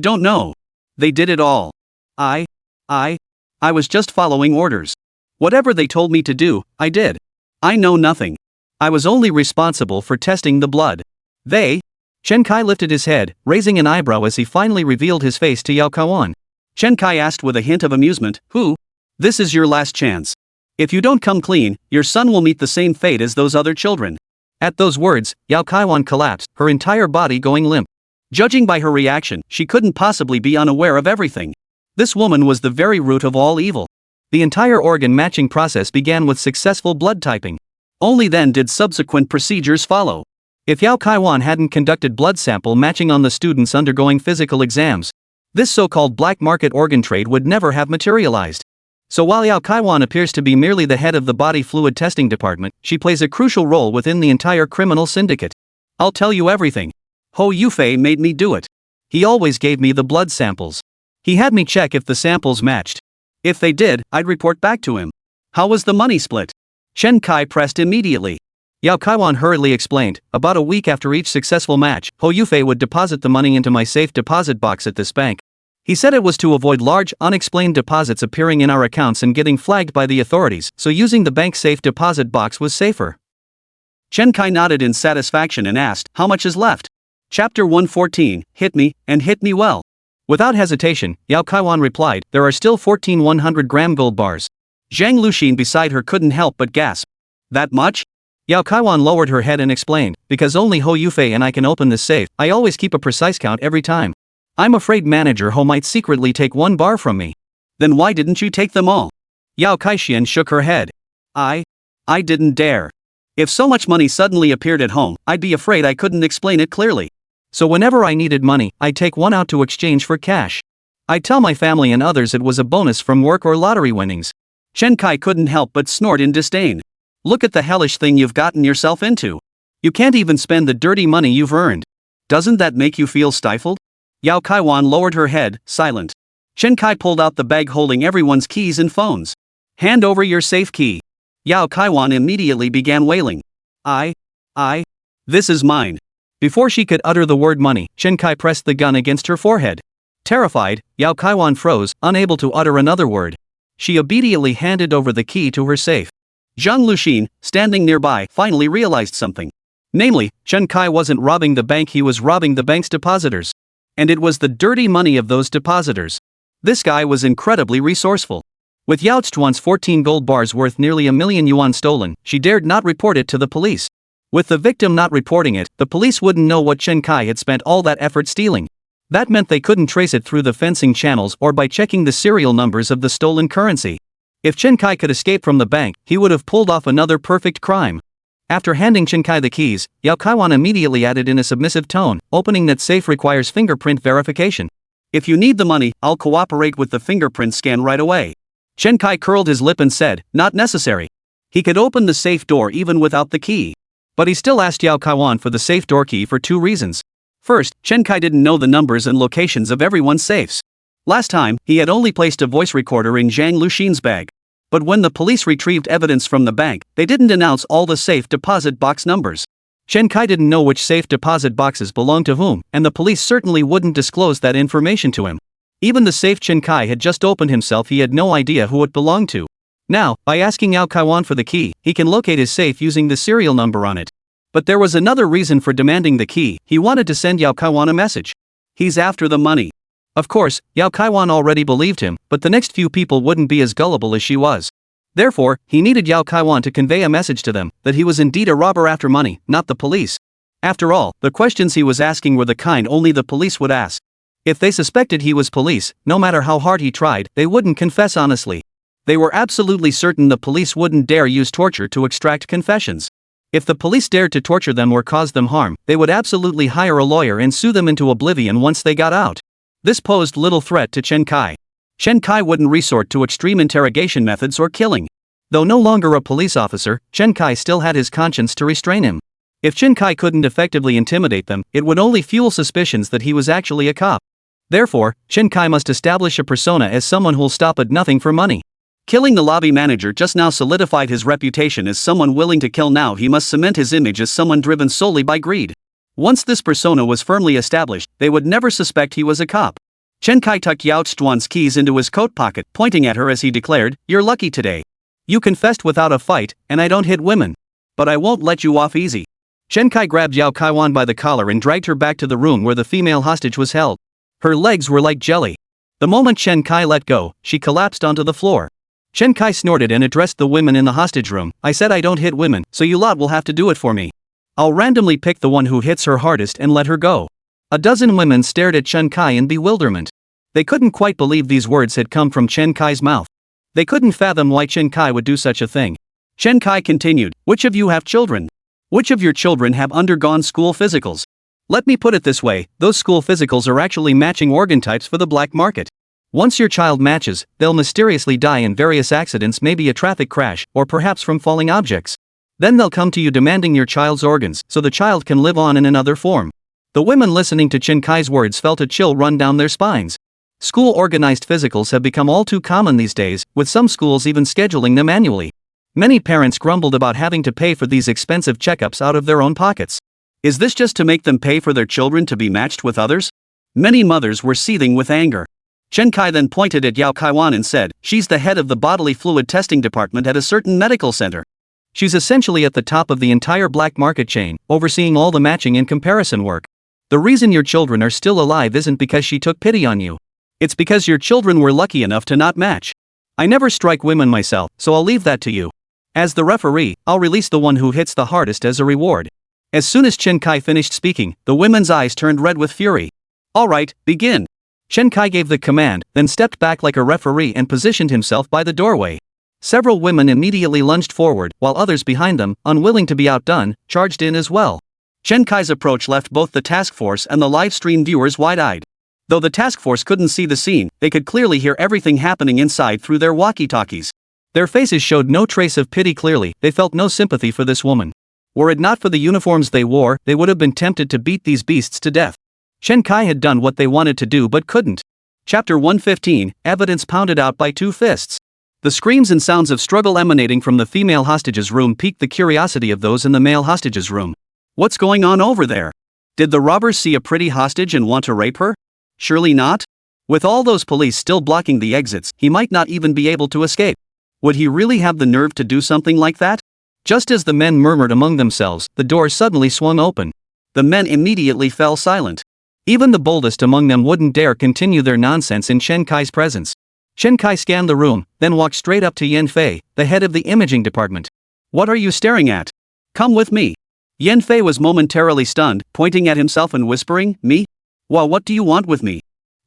don't know. They did it all. I was just following orders. Whatever they told me to do, I did. I know nothing. I was only responsible for testing the blood. They?" Chen Kai lifted his head, raising an eyebrow as he finally revealed his face to Yao Kaiwan. Chen Kai asked with a hint of amusement, "Who? This is your last chance. If you don't come clean, your son will meet the same fate as those other children." At those words, Yao Kaiwan collapsed, her entire body going limp. Judging by her reaction, she couldn't possibly be unaware of everything. This woman was the very root of all evil. The entire organ matching process began with successful blood typing. Only then did subsequent procedures follow. If Yao Kaiwan hadn't conducted blood sample matching on the students undergoing physical exams, this so-called black market organ trade would never have materialized. So while Yao Kaiwan appears to be merely the head of the body fluid testing department, she plays a crucial role within the entire criminal syndicate. I'll tell you everything. Ho Yufei made me do it. He always gave me the blood samples. He had me check if the samples matched. If they did, I'd report back to him. How was the money split? Chen Kai pressed immediately. Yao Kaiwan hurriedly explained, about a week after each successful match, Ho Yufei would deposit the money into my safe deposit box at this bank. He said it was to avoid large, unexplained deposits appearing in our accounts and getting flagged by the authorities, so using the bank safe deposit box was safer. Chen Kai nodded in satisfaction and asked, "How much is left?" Chapter 114, Hit Me, and hit me well. Without hesitation, Yao Kaiwan replied, "There are still 14 100-gram gold bars." Zhang Luxin beside her couldn't help but gasp. "That much?" Yao Kaiwan lowered her head and explained, "Because only Ho Yufei and I can open this safe, I always keep a precise count every time. I'm afraid Manager Ho might secretly take 1 bar from me." "Then why didn't you take them all?" Yao Kaixian shook her head. I didn't dare. If so much money suddenly appeared at home, I'd be afraid I couldn't explain it clearly. So whenever I needed money, I'd take one out to exchange for cash. I'd tell my family and others it was a bonus from work or lottery winnings." Chen Kai couldn't help but snort in disdain. "Look at the hellish thing you've gotten yourself into. You can't even spend the dirty money you've earned. Doesn't that make you feel stifled? Yao Kaiwan lowered her head, silent. Chen Kai pulled out the bag holding everyone's keys and phones. Hand over your safe key. Yao Kaiwan immediately began wailing. I. This is mine. Before she could utter the word money, Chen Kai pressed the gun against her forehead. Terrified, Yao Kaiwan froze, unable to utter another word. She obediently handed over the key to her safe. Zhang Luxin, standing nearby, finally realized something. Namely, Chen Kai wasn't robbing the bank, he was robbing the bank's depositors. And it was the dirty money of those depositors. This guy was incredibly resourceful. With Yao Zhuan's 14 gold bars worth nearly 1 million yuan stolen, she dared not report it to the police. With the victim not reporting it, the police wouldn't know what Chen Kai had spent all that effort stealing. That meant they couldn't trace it through the fencing channels or by checking the serial numbers of the stolen currency. If Chen Kai could escape from the bank, he would have pulled off another perfect crime. After handing Chen Kai the keys, Yao Kaiwan immediately added in a submissive tone, opening that safe requires fingerprint verification. If you need the money, I'll cooperate with the fingerprint scan right away. Chen Kai curled his lip and said, not necessary. He could open the safe door even without the key. But he still asked Yao Kaiwan for the safe door key for 2 reasons. First, Chen Kai didn't know the numbers and locations of everyone's safes. Last time, he had only placed a voice recorder in Zhang Luxin's bag. But when the police retrieved evidence from the bank, they didn't announce all the safe deposit box numbers. Chen Kai didn't know which safe deposit boxes belonged to whom, and the police certainly wouldn't disclose that information to him. Even the safe Chen Kai had just opened himself, he had no idea who it belonged to. Now, by asking Yao Kaiwan for the key, he can locate his safe using the serial number on it. But there was another reason for demanding the key. He wanted to send Yao Kaiwan a message. He's after the money. Of course, Yao Kaiwan already believed him, but the next few people wouldn't be as gullible as she was. Therefore, he needed Yao Kaiwan to convey a message to them, that he was indeed a robber after money, not the police. After all, the questions he was asking were the kind only the police would ask. If they suspected he was police, no matter how hard he tried, they wouldn't confess honestly. They were absolutely certain the police wouldn't dare use torture to extract confessions. If the police dared to torture them or cause them harm, they would absolutely hire a lawyer and sue them into oblivion once they got out. This posed little threat to Chen Kai. Chen Kai wouldn't resort to extreme interrogation methods or killing. Though no longer a police officer, Chen Kai still had his conscience to restrain him. If Chen Kai couldn't effectively intimidate them, it would only fuel suspicions that he was actually a cop. Therefore, Chen Kai must establish a persona as someone who'll stop at nothing for money. Killing the lobby manager just now solidified his reputation as someone willing to kill. Now he must cement his image as someone driven solely by greed. Once this persona was firmly established, they would never suspect he was a cop. Chen Kai tucked Yao Zhuan's keys into his coat pocket, pointing at her as he declared, "You're lucky today. You confessed without a fight, and I don't hit women. But I won't let you off easy." Chen Kai grabbed Yao Kaiwan by the collar and dragged her back to the room where the female hostage was held. Her legs were like jelly. The moment Chen Kai let go, she collapsed onto the floor. Chen Kai snorted and addressed the women in the hostage room. "I said I don't hit women, so you lot will have to do it for me. I'll randomly pick the one who hits her hardest and let her go." A dozen women stared at Chen Kai in bewilderment. They couldn't quite believe these words had come from Chen Kai's mouth. They couldn't fathom why Chen Kai would do such a thing. Chen Kai continued, "Which of you have children? Which of your children have undergone school physicals? Let me put it this way, those school physicals are actually matching organ types for the black market. Once your child matches, they'll mysteriously die in various accidents, maybe a traffic crash, or perhaps from falling objects. Then they'll come to you demanding your child's organs, so the child can live on in another form." The women listening to Chen Kai's words felt a chill run down their spines. School-organized physicals have become all too common these days, with some schools even scheduling them annually. Many parents grumbled about having to pay for these expensive checkups out of their own pockets. Is this just to make them pay for their children to be matched with others? Many mothers were seething with anger. Chen Kai then pointed at Yao Kaiwan and said, "She's the head of the bodily fluid testing department at a certain medical center. She's essentially at the top of the entire black market chain, overseeing all the matching and comparison work. The reason your children are still alive isn't because she took pity on you. It's because your children were lucky enough to not match. I never strike women myself, so I'll leave that to you. As the referee, I'll release the one who hits the hardest as a reward." As soon as Chen Kai finished speaking, the women's eyes turned red with fury. "All right, begin." Chen Kai gave the command, then stepped back like a referee and positioned himself by the doorway. Several women immediately lunged forward, while others behind them, unwilling to be outdone, charged in as well. Chen Kai's approach left both the task force and the live stream viewers wide-eyed. Though the task force couldn't see the scene, they could clearly hear everything happening inside through their walkie-talkies. Their faces showed no trace of pity. Clearly, they felt no sympathy for this woman. Were it not for the uniforms they wore, they would have been tempted to beat these beasts to death. Chen Kai had done what they wanted to do but couldn't. Chapter 115, Evidence Pounded Out by Two Fists. The screams and sounds of struggle emanating from the female hostages' room piqued the curiosity of those in the male hostages' room. What's going on over there? Did the robbers see a pretty hostage and want to rape her? Surely not. With all those police still blocking the exits, he might not even be able to escape. Would he really have the nerve to do something like that? Just as the men murmured among themselves, the door suddenly swung open. The men immediately fell silent. Even the boldest among them wouldn't dare continue their nonsense in Chen Kai's presence. Chen Kai scanned the room, then walked straight up to Yan Fei, the head of the imaging department. What are you staring at? Come with me. Yan Fei was momentarily stunned, pointing at himself and whispering, Me? Well, what do you want with me?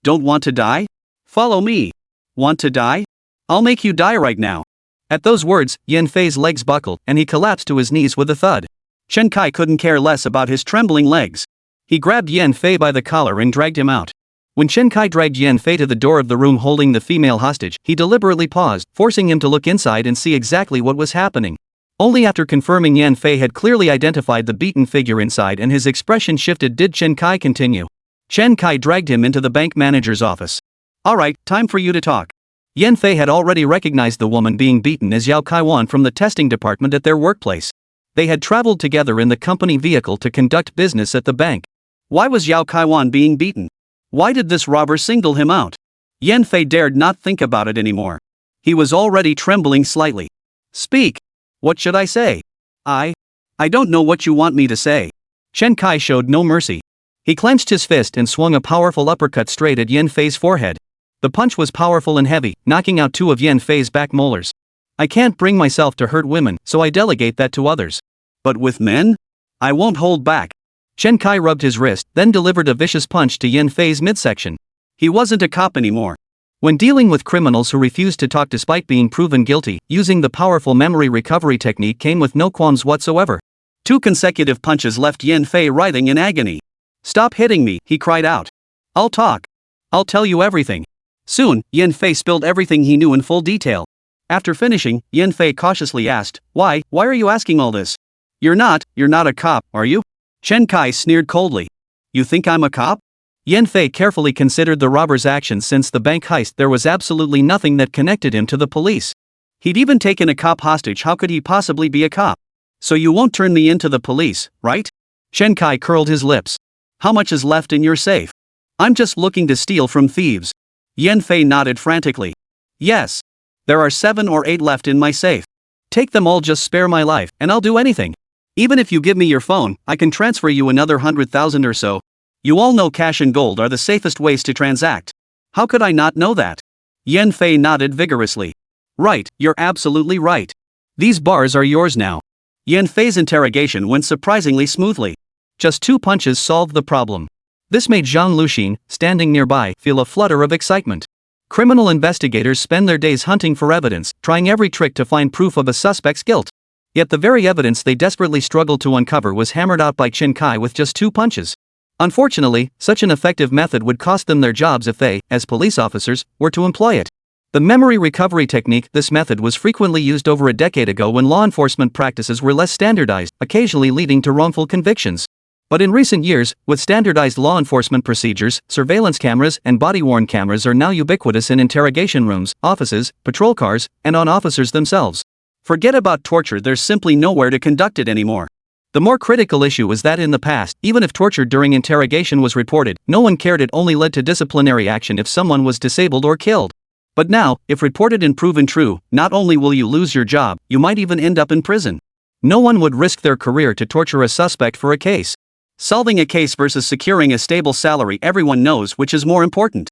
Don't want to die? Follow me. Want to die? I'll make you die right now. At those words, Yan Fei's legs buckled, and he collapsed to his knees with a thud. Chen Kai couldn't care less about his trembling legs. He grabbed Yan Fei by the collar and dragged him out. When Chen Kai dragged Yan Fei to the door of the room holding the female hostage, he deliberately paused, forcing him to look inside and see exactly what was happening. Only after confirming Yan Fei had clearly identified the beaten figure inside and his expression shifted did Chen Kai continue. Chen Kai dragged him into the bank manager's office. Alright, time for you to talk. Yan Fei had already recognized the woman being beaten as Yao Kaiwan from the testing department at their workplace. They had traveled together in the company vehicle to conduct business at the bank. Why was Yao Kaiwan being beaten? Why did this robber single him out? Yan Fei dared not think about it anymore. He was already trembling slightly. Speak. What should I say? I don't know what you want me to say. Chen Kai showed no mercy. He clenched his fist and swung a powerful uppercut straight at Yan Fei's forehead. The punch was powerful and heavy, knocking out two of Yan Fei's back molars. I can't bring myself to hurt women, so I delegate that to others. But with men? I won't hold back. Chen Kai rubbed his wrist, then delivered a vicious punch to Yan Fei's midsection. He wasn't a cop anymore. When dealing with criminals who refused to talk despite being proven guilty, using the powerful memory recovery technique came with no qualms whatsoever. 2 consecutive punches left Yan Fei writhing in agony. Stop hitting me, he cried out. I'll talk. I'll tell you everything. Soon, Yan Fei spilled everything he knew in full detail. After finishing, Yan Fei cautiously asked, Why are you asking all this? You're not a cop, are you? Chen Kai sneered coldly. You think I'm a cop? Yan Fei carefully considered the robber's actions since the bank heist. There was absolutely nothing that connected him to the police. He'd even taken a cop hostage. How could he possibly be a cop? So you won't turn me into the police, right? Chen Kai curled his lips. How much is left in your safe? I'm just looking to steal from thieves. Yan Fei nodded frantically. Yes. There are 7 or 8 left in my safe. Take them all, just spare my life, and I'll do anything. Even if you give me your phone, I can transfer you another 100,000 or so. You all know cash and gold are the safest ways to transact. How could I not know that? Yan Fei nodded vigorously. Right, you're absolutely right. These bars are yours now. Yan Fei's interrogation went surprisingly smoothly. Just 2 punches solved the problem. This made Zhang Luxin, standing nearby, feel a flutter of excitement. Criminal investigators spend their days hunting for evidence, trying every trick to find proof of a suspect's guilt. Yet the very evidence they desperately struggled to uncover was hammered out by Chen Kai with just 2 punches. Unfortunately, such an effective method would cost them their jobs if they, as police officers, were to employ it. The memory recovery technique, this method was frequently used over a decade ago when law enforcement practices were less standardized, occasionally leading to wrongful convictions. But in recent years, with standardized law enforcement procedures, surveillance cameras and body-worn cameras are now ubiquitous in interrogation rooms, offices, patrol cars, and on officers themselves. Forget about torture, there's simply nowhere to conduct it anymore. The more critical issue is that in the past, even if torture during interrogation was reported, no one cared. It only led to disciplinary action if someone was disabled or killed. But now, if reported and proven true, not only will you lose your job, you might even end up in prison. No one would risk their career to torture a suspect for a case. Solving a case versus securing a stable salary, everyone knows which is more important.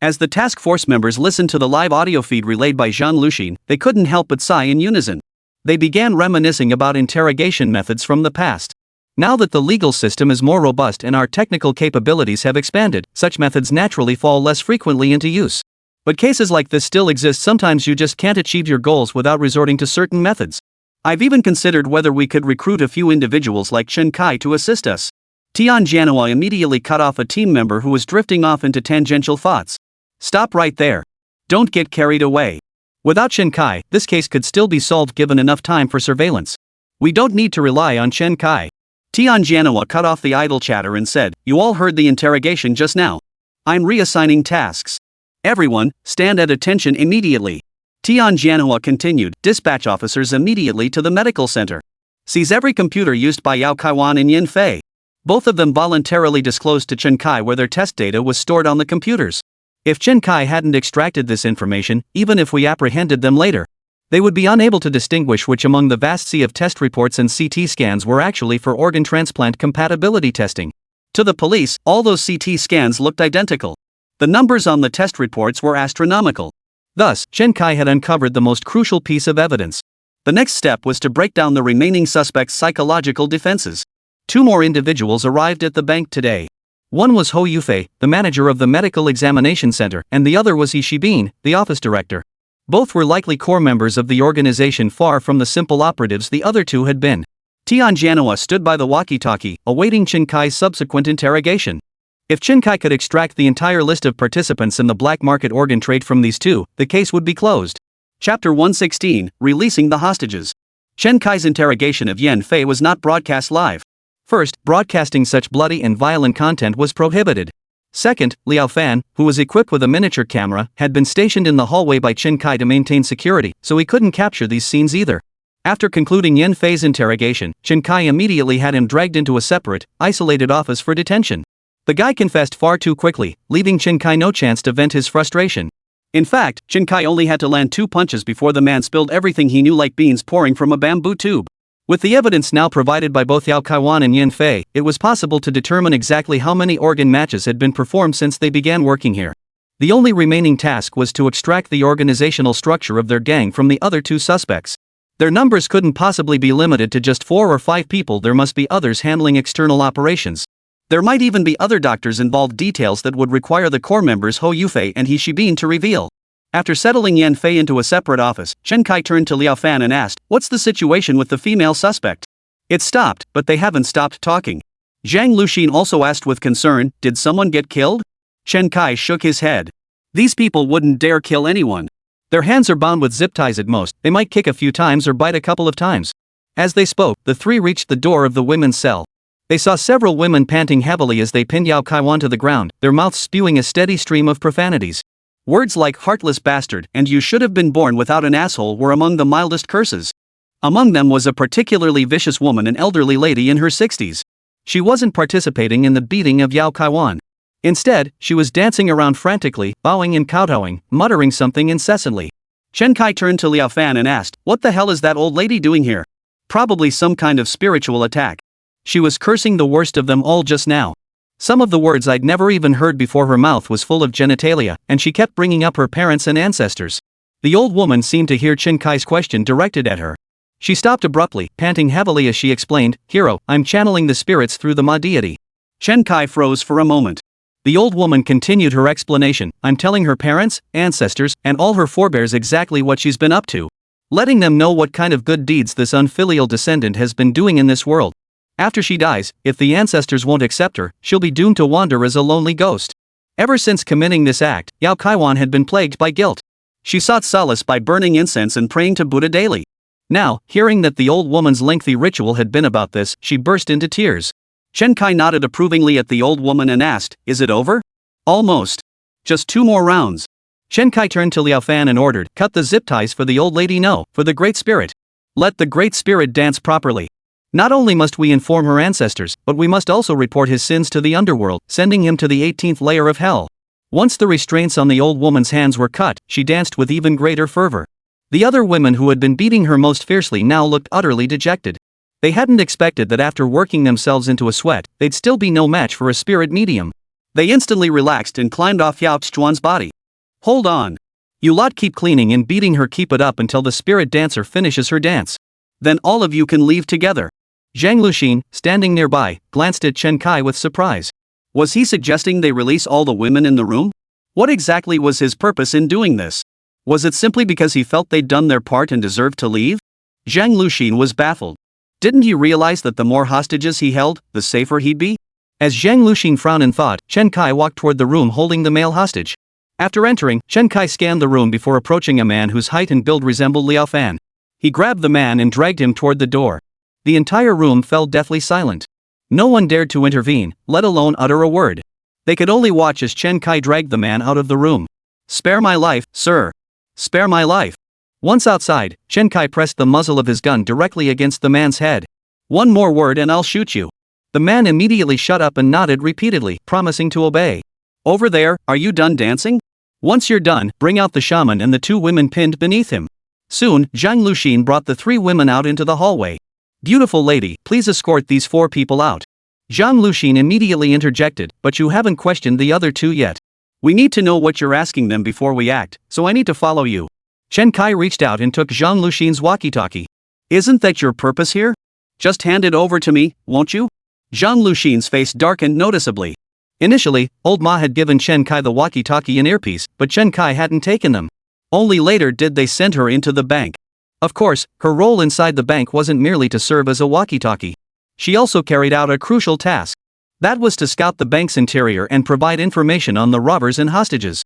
As the task force members listened to the live audio feed relayed by Zhang Luxin, they couldn't help but sigh in unison. They began reminiscing about interrogation methods from the past. Now that the legal system is more robust and our technical capabilities have expanded, such methods naturally fall less frequently into use. But cases like this still exist. Sometimes you just can't achieve your goals without resorting to certain methods. I've even considered whether we could recruit a few individuals like Chen Kai to assist us. Tian Jianhua immediately cut off a team member who was drifting off into tangential thoughts. Stop right there. Don't get carried away. Without Chen Kai, this case could still be solved given enough time for surveillance. We don't need to rely on Chen Kai. Tianjianhua cut off the idle chatter and said, "You all heard the interrogation just now. I'm reassigning tasks. Everyone, stand at attention immediately." Tianjianhua continued, "Dispatch officers immediately to the medical center. Seize every computer used by Yao Kaiwan and Yin Fei." Both of them voluntarily disclosed to Chen Kai where their test data was stored on the computers. If Chen Kai hadn't extracted this information, even if we apprehended them later, they would be unable to distinguish which among the vast sea of test reports and CT scans were actually for organ transplant compatibility testing. To the police, all those CT scans looked identical. The numbers on the test reports were astronomical. Thus, Chen Kai had uncovered the most crucial piece of evidence. The next step was to break down the remaining suspects' psychological defenses. 2 more individuals arrived at the bank today. One was Hou Yufei, the manager of the Medical Examination Center, and the other was Yi Shibin, the office director. Both were likely core members of the organization, far from the simple operatives the other 2 had been. Tianjianhua stood by the walkie-talkie, awaiting Chen Kai's subsequent interrogation. If Chen Kai could extract the entire list of participants in the black market organ trade from these 2, the case would be closed. Chapter 116, Releasing the Hostages. Chen Kai's interrogation of Yin Fei was not broadcast live. First, broadcasting such bloody and violent content was prohibited. Second, Liao Fan, who was equipped with a miniature camera, had been stationed in the hallway by Chen Kai to maintain security, so he couldn't capture these scenes either. After concluding Yin Fei's interrogation, Chen Kai immediately had him dragged into a separate, isolated office for detention. The guy confessed far too quickly, leaving Chen Kai no chance to vent his frustration. In fact, Chen Kai only had to land 2 punches before the man spilled everything he knew like beans pouring from a bamboo tube. With the evidence now provided by both Yao Kaiwan and Yin Fei, it was possible to determine exactly how many organ matches had been performed since they began working here. The only remaining task was to extract the organizational structure of their gang from the other 2 suspects. Their numbers couldn't possibly be limited to just 4 or 5 people. There must be others handling external operations. There might even be other doctors involved, details that would require the core members Hou Yufei and Yi Shibin to reveal. After settling Yin Fei into a separate office, Chen Kai turned to Liao Fan and asked, "What's the situation with the female suspect?" It stopped, but they haven't stopped talking. Zhang Luxin also asked with concern, "Did someone get killed?" Chen Kai shook his head. "These people wouldn't dare kill anyone. Their hands are bound with zip ties at most. They might kick a few times or bite a couple of times." As they spoke, the 3 reached the door of the women's cell. They saw several women panting heavily as they pinned Yao Kaiwan to the ground, their mouths spewing a steady stream of profanities. Words like "heartless bastard" and "you should have been born without an asshole" were among the mildest curses. Among them was a particularly vicious woman, an elderly lady in her 60s. She wasn't participating in the beating of Yao Kaiwan. Instead, she was dancing around frantically, bowing and kowtowing, muttering something incessantly. Chen Kai turned to Liao Fan and asked, "What the hell is that old lady doing here?" Probably some kind of spiritual attack. She was cursing the worst of them all just now. Some of the words I'd never even heard before. Her mouth was full of genitalia, and she kept bringing up her parents and ancestors. The old woman seemed to hear Chen Kai's question directed at her. She stopped abruptly, panting heavily as she explained, "Hero, I'm channeling the spirits through the Ma deity." Chen Kai froze for a moment. The old woman continued her explanation, "I'm telling her parents, ancestors, and all her forebears exactly what she's been up to. Letting them know what kind of good deeds this unfilial descendant has been doing in this world. After she dies, if the ancestors won't accept her, she'll be doomed to wander as a lonely ghost." Ever since committing this act, Yao Kaiwan had been plagued by guilt. She sought solace by burning incense and praying to Buddha daily. Now, hearing that the old woman's lengthy ritual had been about this, she burst into tears. Chen Kai nodded approvingly at the old woman and asked, "Is it over?" "Almost. Just 2 more rounds." Chen Kai turned to Liao Fan and ordered, "Cut the zip ties for the old lady. No, for the Great Spirit. Let the Great Spirit dance properly. Not only must we inform her ancestors, but we must also report his sins to the underworld, sending him to the 18th layer of hell." Once the restraints on the old woman's hands were cut, she danced with even greater fervor. The other women who had been beating her most fiercely now looked utterly dejected. They hadn't expected that after working themselves into a sweat, they'd still be no match for a spirit medium. They instantly relaxed and climbed off Yao Chuan's body. "Hold on. You lot keep cleaning and beating her. Keep it up until the spirit dancer finishes her dance. Then all of you can leave together." Zhang Luxin, standing nearby, glanced at Chen Kai with surprise. Was he suggesting they release all the women in the room? What exactly was his purpose in doing this? Was it simply because he felt they'd done their part and deserved to leave? Zhang Luxin was baffled. Didn't he realize that the more hostages he held, the safer he'd be? As Zhang Luxin frowned in thought, Chen Kai walked toward the room holding the male hostage. After entering, Chen Kai scanned the room before approaching a man whose height and build resembled Liao Fan. He grabbed the man and dragged him toward the door. The entire room fell deathly silent. No one dared to intervene, let alone utter a word. They could only watch as Chen Kai dragged the man out of the room. "Spare my life, sir. Spare my life." Once outside, Chen Kai pressed the muzzle of his gun directly against the man's head. "One more word and I'll shoot you." The man immediately shut up and nodded repeatedly, promising to obey. "Over there, are you done dancing? Once you're done, bring out the shaman and the 2 women pinned beneath him." Soon, Zhang Luxin brought the 3 women out into the hallway. "Beautiful lady, please escort these 4 people out." Zhang Luxin immediately interjected, "But you haven't questioned the other 2 yet. We need to know what you're asking them before we act, so I need to follow you." Chen Kai reached out and took Zhang Luxin's walkie-talkie. "Isn't that your purpose here? Just hand it over to me, won't you?" Zhang Luxin's face darkened noticeably. Initially, old Ma had given Chen Kai the walkie-talkie and earpiece, but Chen Kai hadn't taken them. Only later did they send her into the bank. Of course, her role inside the bank wasn't merely to serve as a walkie-talkie. She also carried out a crucial task. That was to scout the bank's interior and provide information on the robbers and hostages.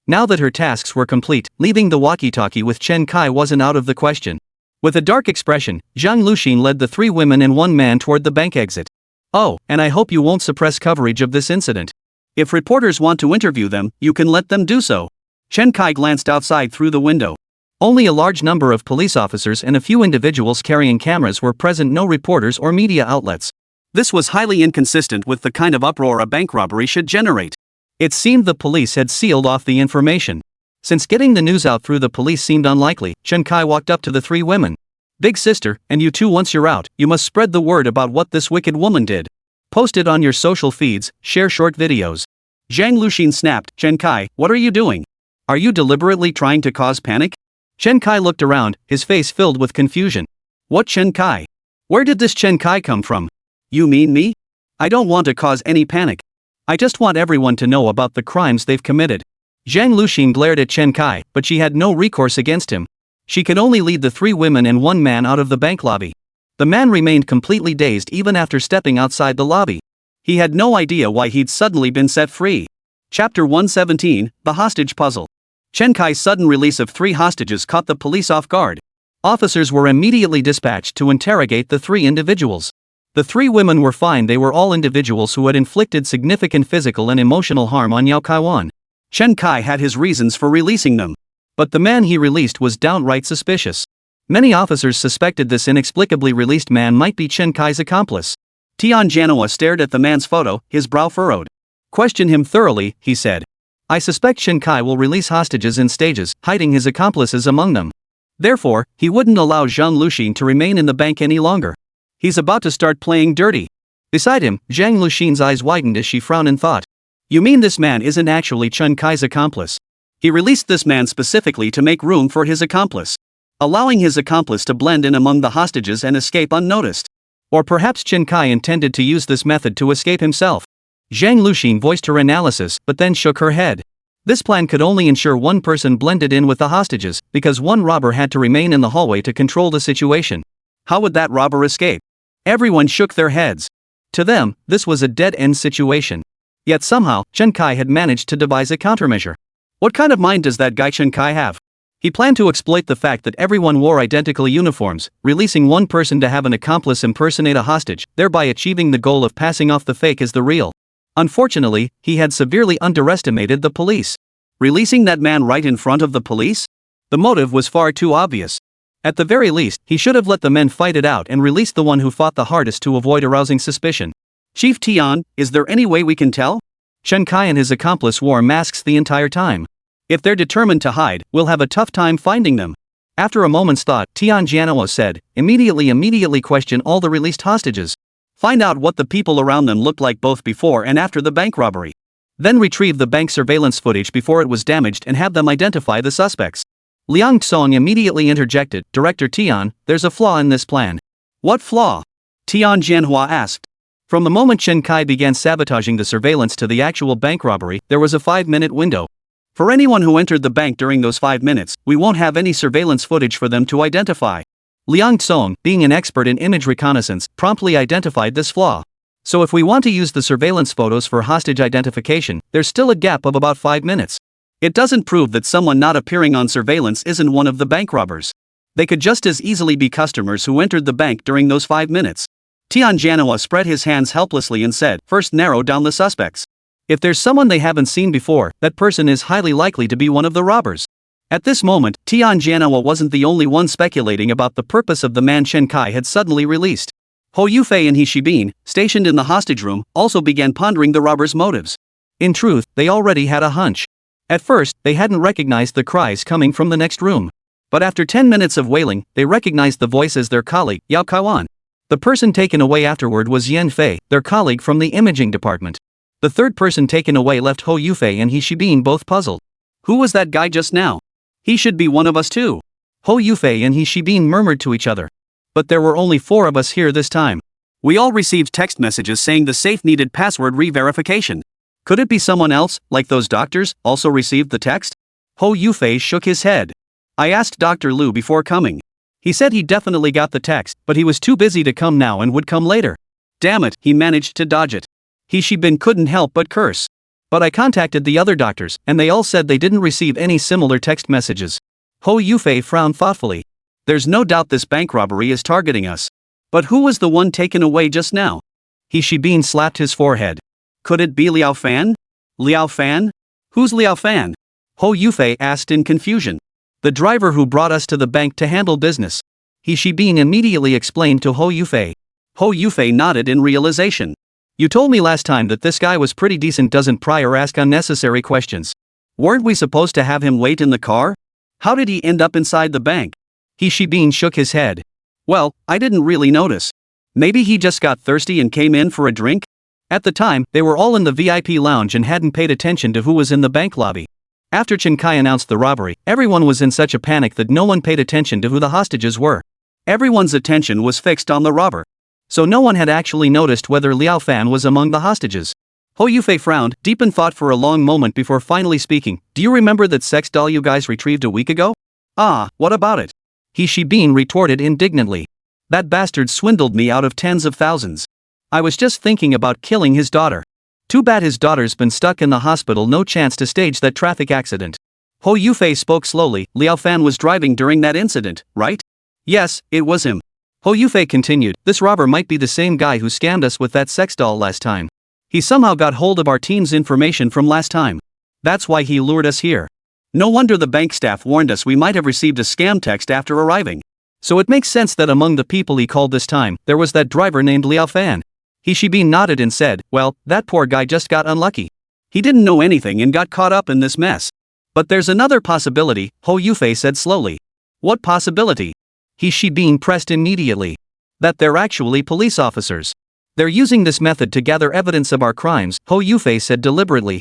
Now that her tasks were complete, leaving the walkie-talkie with Chen Kai wasn't out of the question. With a dark expression, Zhang Luxin led the 3 women and 1 man toward the bank exit. "Oh, and I hope you won't suppress coverage of this incident. If reporters want to interview them, you can let them do so." Chen Kai glanced outside through the window. Only a large number of police officers and a few individuals carrying cameras were present, no reporters or media outlets. This was highly inconsistent with the kind of uproar a bank robbery should generate. It seemed the police had sealed off the information. Since getting the news out through the police seemed unlikely, Chen Kai walked up to the 3 women. "Big sister, and you too, once you're out, you must spread the word about what this wicked woman did. Post it on your social feeds, share short videos." Zhang Luxin snapped, "Chen Kai, what are you doing? Are you deliberately trying to cause panic?" Chen Kai looked around, his face filled with confusion. "What Chen Kai? Where did this Chen Kai come from? You mean me? I don't want to cause any panic. I just want everyone to know about the crimes they've committed." Zhang Luxin glared at Chen Kai, but she had no recourse against him. She could only lead the 3 women and 1 man out of the bank lobby. The man remained completely dazed even after stepping outside the lobby. He had no idea why he'd suddenly been set free. Chapter 117, The Hostage Puzzle. Chen Kai's sudden release of 3 hostages caught the police off guard. Officers were immediately dispatched to interrogate the 3 individuals. The 3 women were fine. They were all individuals who had inflicted significant physical and emotional harm on Yao Kaiwan. Chen Kai had his reasons for releasing them. But the man he released was downright suspicious. Many officers suspected this inexplicably released man might be Chen Kai's accomplice. Tian Janhua stared at the man's photo, his brow furrowed. "Question him thoroughly," he said. "I suspect Chen Kai will release hostages in stages, hiding his accomplices among them. Therefore, he wouldn't allow Zhang Luxin to remain in the bank any longer. He's about to start playing dirty." Beside him, Zhang Luxin's eyes widened as she frowned in thought. "You mean this man isn't actually Chen Kai's accomplice? He released this man specifically to make room for his accomplice, allowing his accomplice to blend in among the hostages and escape unnoticed. Or perhaps Chen Kai intended to use this method to escape himself." Zhang Luxin voiced her analysis, but then shook her head. This plan could only ensure one person blended in with the hostages, because one robber had to remain in the hallway to control the situation. How would that robber escape? Everyone shook their heads. To them, this was a dead-end situation. Yet somehow, Chen Kai had managed to devise a countermeasure. What kind of mind does that guy Chen Kai have? He planned to exploit the fact that everyone wore identical uniforms, releasing one person to have an accomplice impersonate a hostage, thereby achieving the goal of passing off the fake as the real. Unfortunately, he had severely underestimated the police. Releasing that man right in front of the police? The motive was far too obvious. At the very least, he should have let the men fight it out and released the one who fought the hardest to avoid arousing suspicion. "Chief Tian, is there any way we can tell?" Chen Kai and his accomplice wore masks the entire time. "If they're determined to hide, we'll have a tough time finding them." After a moment's thought, Tian Janhua said, Immediately question all the released hostages. Find out what the people around them looked like both before and after the bank robbery. Then retrieve the bank surveillance footage before it was damaged and have them identify the suspects." Liang Tsong immediately interjected, "Director Tian, there's a flaw in this plan." "What flaw?" Tian Janhua asked. From the moment Chen Kai began sabotaging the surveillance to the actual bank robbery, there was a 5-minute window. For anyone who entered the bank during those 5 minutes, we won't have any surveillance footage for them to identify. Liang Tsong, being an expert in image reconnaissance, promptly identified this flaw. So if we want to use the surveillance photos for hostage identification, there's still a gap of about 5 minutes. It doesn't prove that someone not appearing on surveillance isn't one of the bank robbers. They could just as easily be customers who entered the bank during those 5 minutes. Tianjanhua spread his hands helplessly and said, first narrow down the suspects. If there's someone they haven't seen before, that person is highly likely to be one of the robbers. At this moment, Tianjanhua wasn't the only one speculating about the purpose of the man Chen Kai had suddenly released. Hou Yufei and He Shibin, stationed in the hostage room, also began pondering the robbers' motives. In truth, they already had a hunch. At first, they hadn't recognized the cries coming from the next room. But after 10 minutes of wailing, they recognized the voice as their colleague, Yao Kaiwan. The person taken away afterward was Yan Fei, their colleague from the imaging department. The third person taken away left Hou Yufei and He Shibin both puzzled. Who was that guy just now? He should be one of us too. Hou Yufei and He Shibin murmured to each other. But there were only 4 of us here this time. We all received text messages saying the safe needed password re-verification. Could it be someone else, like those doctors, also received the text? Hou Yufei shook his head. I asked Dr. Liu before coming. He said he definitely got the text, but he was too busy to come now and would come later. Damn it, he managed to dodge it. He Shibin couldn't help but curse. But I contacted the other doctors, and they all said they didn't receive any similar text messages. Hou Yufei frowned thoughtfully. There's no doubt this bank robbery is targeting us. But who was the one taken away just now? He Shibin slapped his forehead. Could it be Liao Fan? Liao Fan? Who's Liao Fan? Hou Yufei asked in confusion. The driver who brought us to the bank to handle business. He Shibin immediately explained to Hou Yufei. Hou Yufei nodded in realization. You told me last time that this guy was pretty decent, doesn't pry or ask unnecessary questions. Weren't we supposed to have him wait in the car? How did he end up inside the bank? He Shibin shook his head. Well, I didn't really notice. Maybe he just got thirsty and came in for a drink? At the time, they were all in the VIP lounge and hadn't paid attention to who was in the bank lobby. After Chen Kai announced the robbery, everyone was in such a panic that no one paid attention to who the hostages were. Everyone's attention was fixed on the robber. So no one had actually noticed whether Liao Fan was among the hostages. Hou Yufei frowned, deep in thought for a long moment before finally speaking. Do you remember that sex doll you guys retrieved a week ago? Ah, what about it? He Shibin retorted indignantly. That bastard swindled me out of tens of thousands. I was just thinking about killing his daughter. Too bad his daughter's been stuck in the hospital, no chance to stage that traffic accident. Hou Yufei spoke slowly. Liao Fan was driving during that incident, right? Yes, it was him. Hou Yufei continued, this robber might be the same guy who scammed us with that sex doll last time. He somehow got hold of our team's information from last time. That's why he lured us here. No wonder the bank staff warned us we might have received a scam text after arriving. So it makes sense that among the people he called this time, there was that driver named Liao Fan. He Shibin nodded and said, well, that poor guy just got unlucky. He didn't know anything and got caught up in this mess. But there's another possibility, Hou Yufei said slowly. What possibility? He Shibin pressed immediately. That they're actually police officers. They're using this method to gather evidence of our crimes, Hou Yufei said deliberately.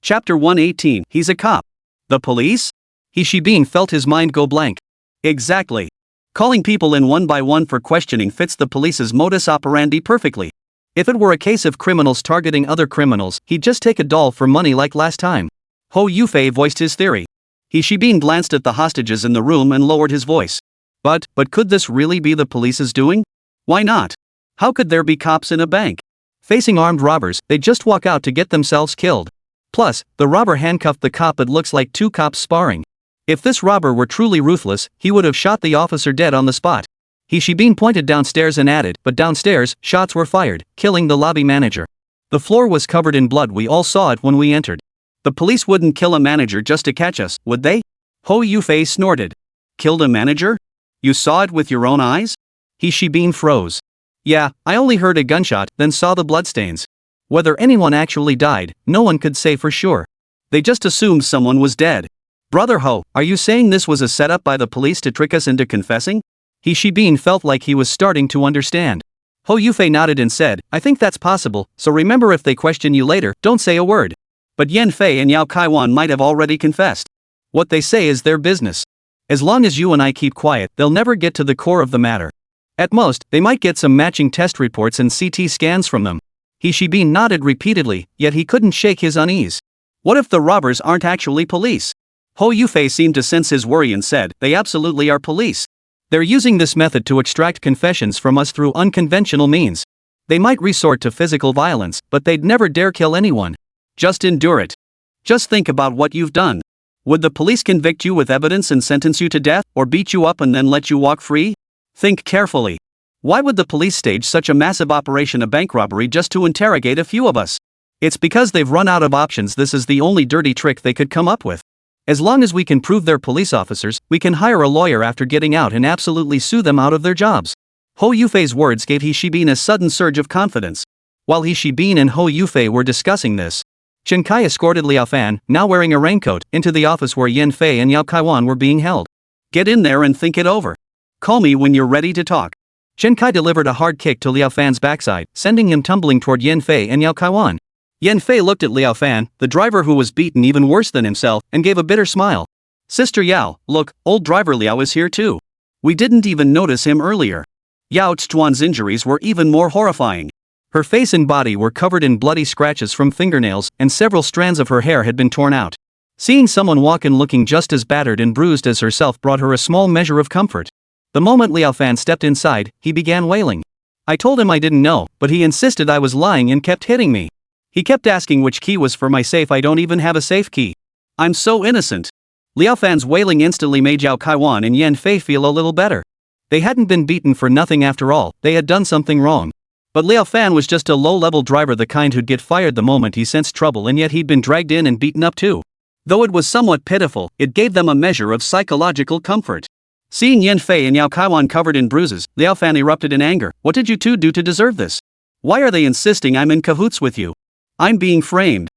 Chapter 118, he's a cop. The police? He Shibin felt his mind go blank. Exactly. Calling people in one by one for questioning fits the police's modus operandi perfectly. If it were a case of criminals targeting other criminals, he'd just take a doll for money like last time. Hou Yufei voiced his theory. He Shibin glanced at the hostages in the room and lowered his voice. But could this really be the police's doing? Why not? How could there be cops in a bank? Facing armed robbers, they'd just walk out to get themselves killed. Plus, the robber handcuffed the cop. It looks like 2 cops sparring. If this robber were truly ruthless, he would have shot the officer dead on the spot. He Shibin pointed downstairs and added, but downstairs, shots were fired, killing the lobby manager. The floor was covered in blood. We all saw it when we entered. The police wouldn't kill a manager just to catch us, would they? Hou Yufei snorted. Killed a manager? You saw it with your own eyes? He Shibin froze. Yeah, I only heard a gunshot, then saw the bloodstains. Whether anyone actually died, no one could say for sure. They just assumed someone was dead. Brother Ho, are you saying this was a setup by the police to trick us into confessing? He Shibin felt like he was starting to understand. Hou Yufei nodded and said, I think that's possible, so remember if they question you later, don't say a word. But Yan Fei and Yao Kaiwan might have already confessed. What they say is their business. As long as you and I keep quiet, they'll never get to the core of the matter. At most, they might get some matching test reports and CT scans from them. He Shibin nodded repeatedly, yet he couldn't shake his unease. What if the robbers aren't actually police? Hou Yufei seemed to sense his worry and said, they absolutely are police. They're using this method to extract confessions from us through unconventional means. They might resort to physical violence, but they'd never dare kill anyone. Just endure it. Just think about what you've done. Would the police convict you with evidence and sentence you to death, or beat you up and then let you walk free? Think carefully. Why would the police stage such a massive operation, a bank robbery, just to interrogate a few of us? It's because they've run out of options. This is the only dirty trick they could come up with. As long as we can prove they're police officers, we can hire a lawyer after getting out and absolutely sue them out of their jobs. Ho Yufei's words gave He Shibin a sudden surge of confidence. While He Shibin and Ho Yufei were discussing this, Chen Kai escorted Liao Fan, now wearing a raincoat, into the office where Yan Fei and Yao Kaiwan were being held. Get in there and think it over. Call me when you're ready to talk. Chen Kai delivered a hard kick to Liao Fan's backside, sending him tumbling toward Yan Fei and Yao Kaiwan. Yan Fei looked at Liao Fan, the driver who was beaten even worse than himself, and gave a bitter smile. Sister Yao, look, old driver Liao is here too. We didn't even notice him earlier. Yao Zhuan's injuries were even more horrifying. Her face and body were covered in bloody scratches from fingernails, and several strands of her hair had been torn out. Seeing someone walk in looking just as battered and bruised as herself brought her a small measure of comfort. The moment Liao Fan stepped inside, he began wailing. I told him I didn't know, but he insisted I was lying and kept hitting me. He kept asking which key was for my safe. I don't even have a safe key. I'm so innocent. Liao Fan's wailing instantly made Yao Kaiwan and Yan Fei feel a little better. They hadn't been beaten for nothing after all, they had done something wrong. But Liao Fan was just a low-level driver, the kind who'd get fired the moment he sensed trouble, and yet he'd been dragged in and beaten up too. Though it was somewhat pitiful, it gave them a measure of psychological comfort. Seeing Yan Fei and Yao Kaiwan covered in bruises, Liao Fan erupted in anger. What did you two do to deserve this? Why are they insisting I'm in cahoots with you? I'm being framed.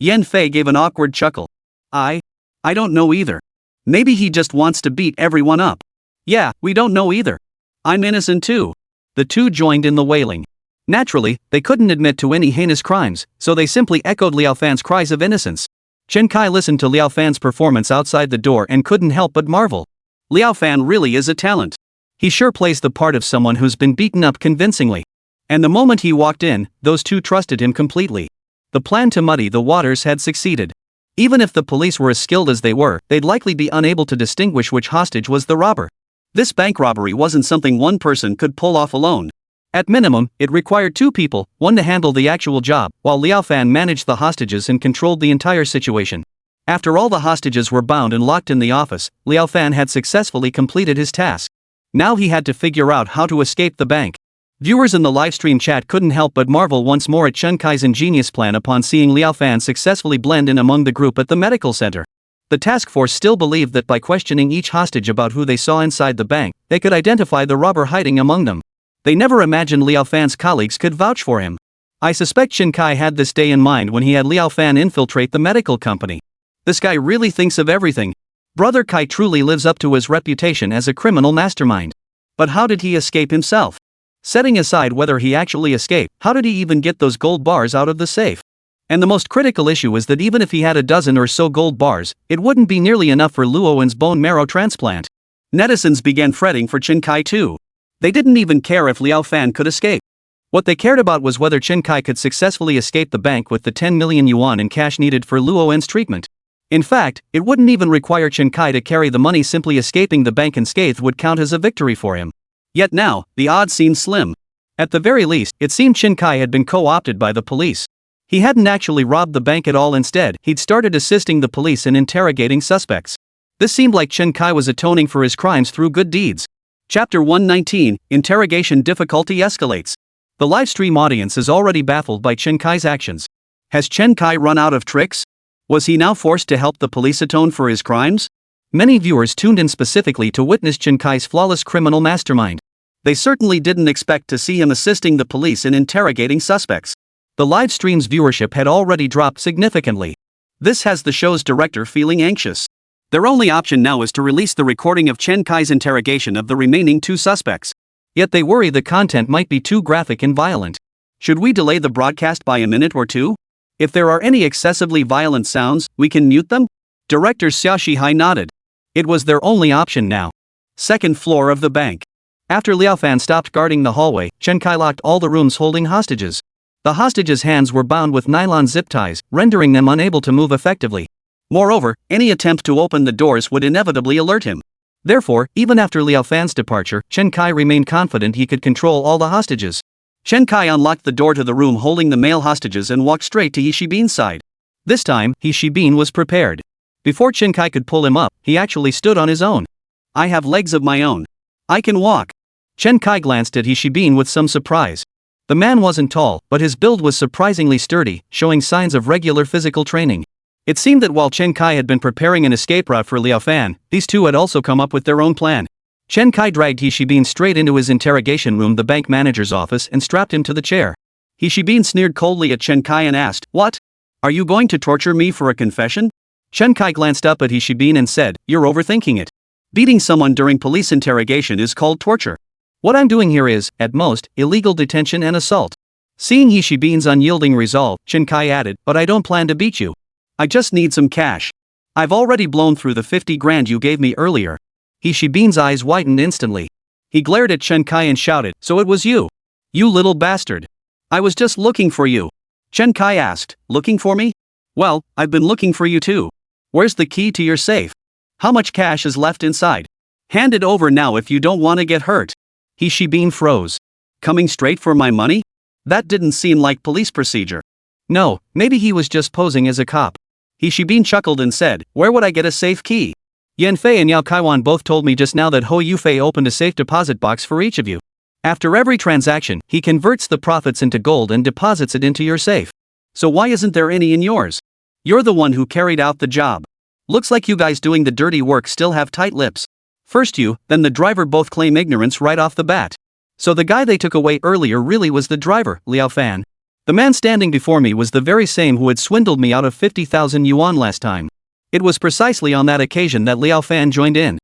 Yan Fei gave an awkward chuckle. I don't know either. Maybe he just wants to beat everyone up. Yeah, we don't know either. I'm innocent too. The two joined in the wailing. Naturally, they couldn't admit to any heinous crimes, so they simply echoed Liao Fan's cries of innocence. Chen Kai listened to Liao Fan's performance outside the door and couldn't help but marvel. Liao Fan really is a talent. He sure plays the part of someone who's been beaten up convincingly. And the moment he walked in, those two trusted him completely. The plan to muddy the waters had succeeded. Even if the police were as skilled as they were, they'd likely be unable to distinguish which hostage was the robber. This bank robbery wasn't something one person could pull off alone. At minimum, it required two people, one to handle the actual job, while Liao Fan managed the hostages and controlled the entire situation. After all the hostages were bound and locked in the office, Liao Fan had successfully completed his task. Now he had to figure out how to escape the bank. Viewers in the livestream chat couldn't help but marvel once more at Chen Kai's ingenious plan upon seeing Liao Fan successfully blend in among the group at the medical center. The task force still believed that by questioning each hostage about who they saw inside the bank, they could identify the robber hiding among them. They never imagined Liao Fan's colleagues could vouch for him. I suspect Chen Kai had this day in mind when he had Liao Fan infiltrate the medical company. This guy really thinks of everything. Brother Kai truly lives up to his reputation as a criminal mastermind. But how did he escape himself? Setting aside whether he actually escaped, how did he even get those gold bars out of the safe? And the most critical issue is that even if he had a dozen or so gold bars, it wouldn't be nearly enough for Luowen's bone marrow transplant. Netizens began fretting for Chen Kai too. They didn't even care if Liao Fan could escape. What they cared about was whether Chen Kai could successfully escape the bank with the 10 million yuan in cash needed for Luowen's treatment. In fact, it wouldn't even require Chen Kai to carry the money. Simply escaping the bank unscathed would count as a victory for him. Yet now, the odds seemed slim. At the very least, it seemed Chen Kai had been co-opted by the police. He hadn't actually robbed the bank at all. Instead, he'd started assisting the police in interrogating suspects. This seemed like Chen Kai was atoning for his crimes through good deeds. Chapter 119, Interrogation Difficulty Escalates. The livestream audience is already baffled by Chen Kai's actions. Has Chen Kai run out of tricks? Was he now forced to help the police atone for his crimes? Many viewers tuned in specifically to witness Chen Kai's flawless criminal mastermind. They certainly didn't expect to see him assisting the police in interrogating suspects. The livestream's viewership had already dropped significantly. This has the show's director feeling anxious. Their only option now is to release the recording of Chen Kai's interrogation of the remaining two suspects. Yet they worry the content might be too graphic and violent. Should we delay the broadcast by a minute or two? If there are any excessively violent sounds, we can mute them? Director Xia Shihai nodded. It was their only option now. Second floor of the bank. After Liao Fan stopped guarding the hallway, Chen Kai locked all the rooms holding hostages. The hostages' hands were bound with nylon zip ties, rendering them unable to move effectively. Moreover, any attempt to open the doors would inevitably alert him. Therefore, even after Liao Fan's departure, Chen Kai remained confident he could control all the hostages. Chen Kai unlocked the door to the room holding the male hostages and walked straight to He Shibin's side. This time, He Shibin was prepared. Before Chen Kai could pull him up, he actually stood on his own. I have legs of my own. I can walk. Chen Kai glanced at Hishibin with some surprise. The man wasn't tall, but his build was surprisingly sturdy, showing signs of regular physical training. It seemed that while Chen Kai had been preparing an escape route for Liao Fan, these two had also come up with their own plan. Chen Kai dragged Hishibin straight into his interrogation room, the bank manager's office, and strapped him to the chair. Hishibin sneered coldly at Chen Kai and asked, "What? Are you going to torture me for a confession?" Chen Kai glanced up at Hishibin and said, "You're overthinking it. Beating someone during police interrogation is called torture. What I'm doing here is, at most, illegal detention and assault." Seeing Hishibin's unyielding resolve, Chen Kai added, "But I don't plan to beat you. I just need some cash. I've already blown through the 50 grand you gave me earlier." Hishibin's eyes widened instantly. He glared at Chen Kai and shouted, "So it was you? You little bastard. I was just looking for you." Chen Kai asked, "Looking for me? Well, I've been looking for you too. Where's the key to your safe? How much cash is left inside? Hand it over now if you don't want to get hurt." Hishibin froze. Coming straight for my money? That didn't seem like police procedure. No, maybe he was just posing as a cop. Hishibin chuckled and said, "Where would I get a safe key? Yan Fei and Yao Kaiwan both told me just now that Ho Yufei opened a safe deposit box for each of you. After every transaction, he converts the profits into gold and deposits it into your safe. So why isn't there any in yours? You're the one who carried out the job. Looks like you guys doing the dirty work still have tight lips. First you, then the driver both claim ignorance right off the bat. So the guy they took away earlier really was the driver, Liao Fan. The man standing before me was the very same who had swindled me out of 50,000 yuan last time. It was precisely on that occasion that Liao Fan joined in.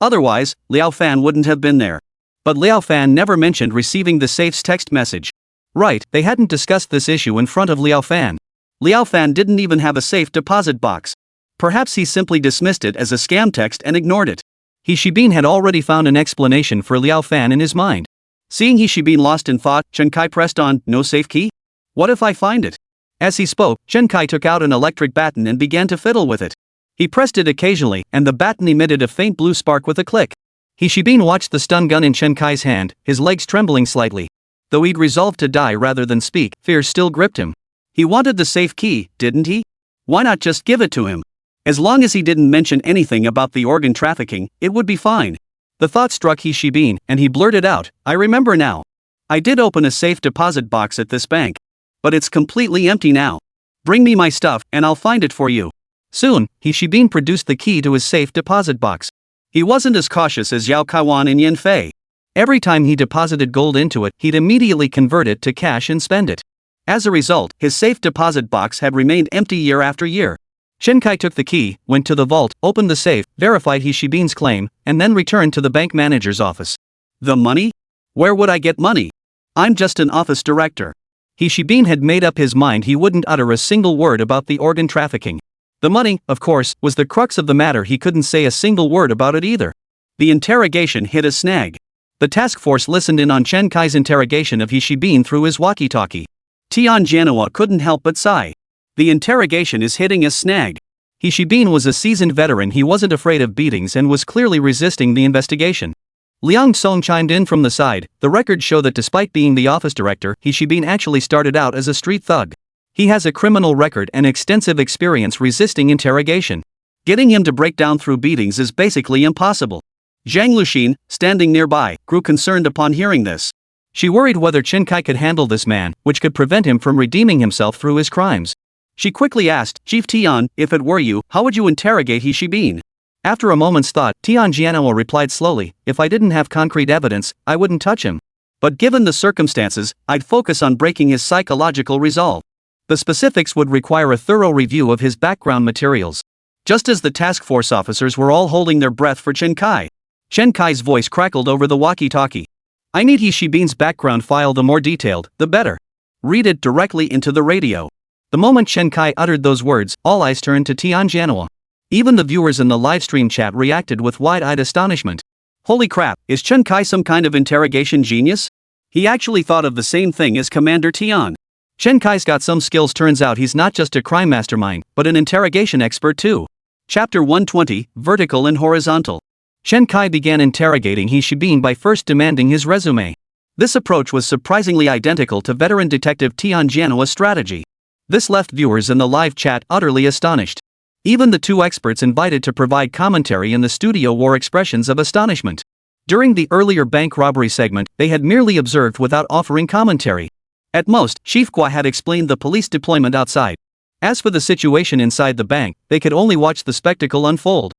Otherwise, Liao Fan wouldn't have been there. But Liao Fan never mentioned receiving the safe's text message. Right, they hadn't discussed this issue in front of Liao Fan. Liao Fan didn't even have a safe deposit box. Perhaps he simply dismissed it as a scam text and ignored it. Hishibin had already found an explanation for Liao Fan in his mind. Seeing Hishibin lost in thought, Chen Kai pressed on, "No safe key? What if I find it?" As he spoke, Chen Kai took out an electric baton and began to fiddle with it. He pressed it occasionally, and the baton emitted a faint blue spark with a click. Hishibin watched the stun gun in Chen Kai's hand, his legs trembling slightly. Though he'd resolved to die rather than speak, fear still gripped him. He wanted the safe key, didn't he? Why not just give it to him? As long as he didn't mention anything about the organ trafficking, it would be fine. The thought struck Hishibin, and he blurted out, "I remember now. I did open a safe deposit box at this bank. But it's completely empty now. Bring me my stuff, and I'll find it for you." Soon, Hishibin produced the key to his safe deposit box. He wasn't as cautious as Yao Kaiwan and Yan Fei. Every time he deposited gold into it, he'd immediately convert it to cash and spend it. As a result, his safe deposit box had remained empty year after year. Chen Kai took the key, went to the vault, opened the safe, verified Hishibin's claim, and then returned to the bank manager's office. "The money? Where would I get money? I'm just an office director." Hishibin had made up his mind he wouldn't utter a single word about the organ trafficking. The money, of course, was the crux of the matter. He couldn't say a single word about it either. The interrogation hit a snag. The task force listened in on Chen Kai's interrogation of Hishibin through his walkie-talkie. Tian Jianhua couldn't help but sigh. The interrogation is hitting a snag. Hishibin was a seasoned veteran. He wasn't afraid of beatings and was clearly resisting the investigation. Liang Song chimed in from the side. The records show that despite being the office director, Hishibin actually started out as a street thug. He has a criminal record and extensive experience resisting interrogation. Getting him to break down through beatings is basically impossible. Zhang Luxin, standing nearby, grew concerned upon hearing this. She worried whether Chen Kai could handle this man, which could prevent him from redeeming himself through his crimes. She quickly asked, "Chief Tian, if it were you, how would you interrogate Hishibin?" After a moment's thought, Tian Jianhua replied slowly, "If I didn't have concrete evidence, I wouldn't touch him. But given the circumstances, I'd focus on breaking his psychological resolve. The specifics would require a thorough review of his background materials." Just as the task force officers were all holding their breath for Chen Kai, Chen Kai's voice crackled over the walkie-talkie. "I need Hishibin's background file. The more detailed, the better. Read it directly into the radio." The moment Chen Kai uttered those words, all eyes turned to Tian Jianhua. Even the viewers in the livestream chat reacted with wide-eyed astonishment. Holy crap, is Chen Kai some kind of interrogation genius? He actually thought of the same thing as Commander Tian. Chen Kai's got some skills. Turns out he's not just a crime mastermind, but an interrogation expert too. Chapter 120, Vertical and Horizontal. Chen Kai began interrogating Hishibin by first demanding his resume. This approach was surprisingly identical to veteran detective Tian Jianhua's strategy. This left viewers in the live chat utterly astonished. Even the two experts invited to provide commentary in the studio wore expressions of astonishment. During the earlier bank robbery segment, they had merely observed without offering commentary. At most, Chief Gua had explained the police deployment outside. As for the situation inside the bank, they could only watch the spectacle unfold.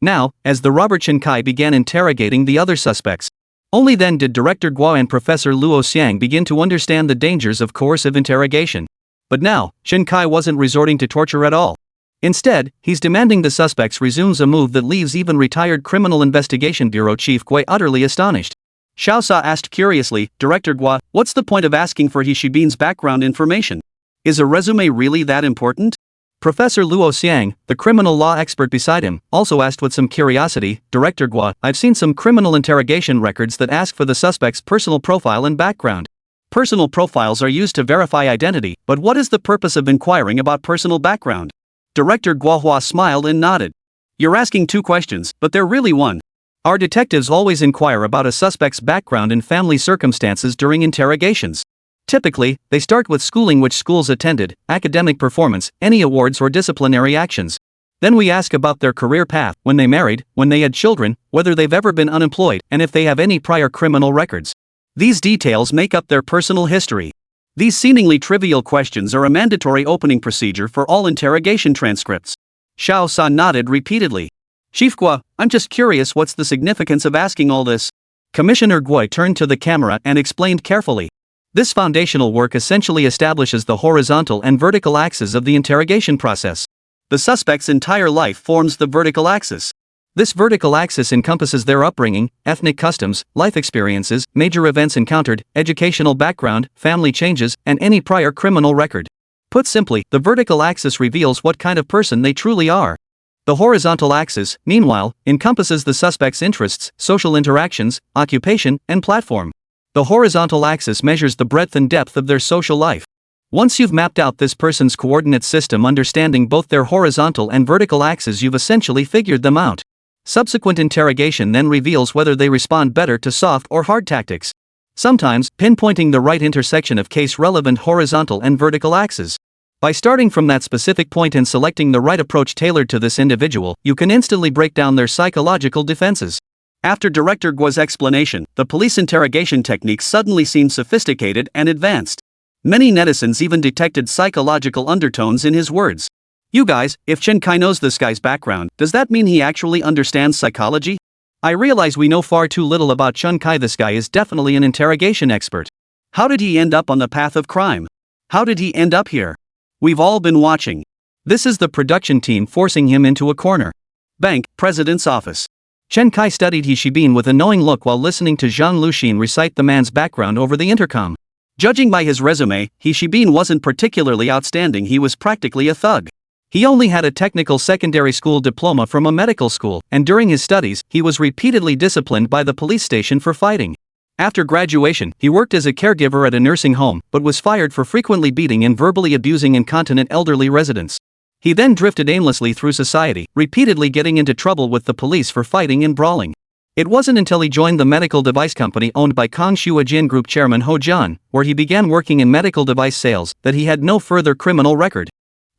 Now, as the robber Chen Kai began interrogating the other suspects, only then did Director Gua and Professor Luo Xiang begin to understand the dangers of coercive interrogation. But now, Chen Kai wasn't resorting to torture at all. Instead, he's demanding the suspects resumes a move that leaves even retired Criminal Investigation Bureau Chief Gui utterly astonished. Xiao Sa asked curiously, Director Gua, what's the point of asking for He Shibin's background information? Is a resume really that important? Professor Luo Xiang, the criminal law expert beside him, also asked with some curiosity, Director Gua, I've seen some criminal interrogation records that ask for the suspect's personal profile and background. Personal profiles are used to verify identity, but what is the purpose of inquiring about personal background? Director Guahua smiled and nodded. You're asking two questions, but they're really one. Our detectives always inquire about a suspect's background and family circumstances during interrogations. Typically, they start with schooling, which schools attended, academic performance, any awards or disciplinary actions. Then we ask about their career path, when they married, when they had children, whether they've ever been unemployed, and if they have any prior criminal records. These details make up their personal history. These seemingly trivial questions are a mandatory opening procedure for all interrogation transcripts. Xiao Sa nodded repeatedly. Chief Gua, I'm just curious, what's the significance of asking all this? Commissioner Gui turned to the camera and explained carefully. This foundational work essentially establishes the horizontal and vertical axes of the interrogation process. The suspect's entire life forms the vertical axis. This vertical axis encompasses their upbringing, ethnic customs, life experiences, major events encountered, educational background, family changes, and any prior criminal record. Put simply, the vertical axis reveals what kind of person they truly are. The horizontal axis, meanwhile, encompasses the suspect's interests, social interactions, occupation, and platform. The horizontal axis measures the breadth and depth of their social life. Once you've mapped out this person's coordinate system, understanding both their horizontal and vertical axes, you've essentially figured them out. Subsequent interrogation then reveals whether they respond better to soft or hard tactics. Sometimes, pinpointing the right intersection of case-relevant horizontal and vertical axes. By starting from that specific point and selecting the right approach tailored to this individual, you can instantly break down their psychological defenses. After Director Guo's explanation, the police interrogation techniques suddenly seemed sophisticated and advanced. Many netizens even detected psychological undertones in his words. You guys, if Chen Kai knows this guy's background, does that mean he actually understands psychology? I realize we know far too little about Chen Kai. This guy is definitely an interrogation expert. How did he end up on the path of crime? How did he end up here? We've all been watching. This is the production team forcing him into a corner. Bank, President's office. Chen Kai studied He Shibin with a knowing look while listening to Zhang Luxin recite the man's background over the intercom. Judging by his resume, He Shibin wasn't particularly outstanding. He was practically a thug. He only had a technical secondary school diploma from a medical school, and during his studies, he was repeatedly disciplined by the police station for fighting. After graduation, he worked as a caregiver at a nursing home, but was fired for frequently beating and verbally abusing incontinent elderly residents. He then drifted aimlessly through society, repeatedly getting into trouble with the police for fighting and brawling. It wasn't until he joined the medical device company owned by Kangxu Ajin Group chairman Ho Jian, where he began working in medical device sales, that he had no further criminal record.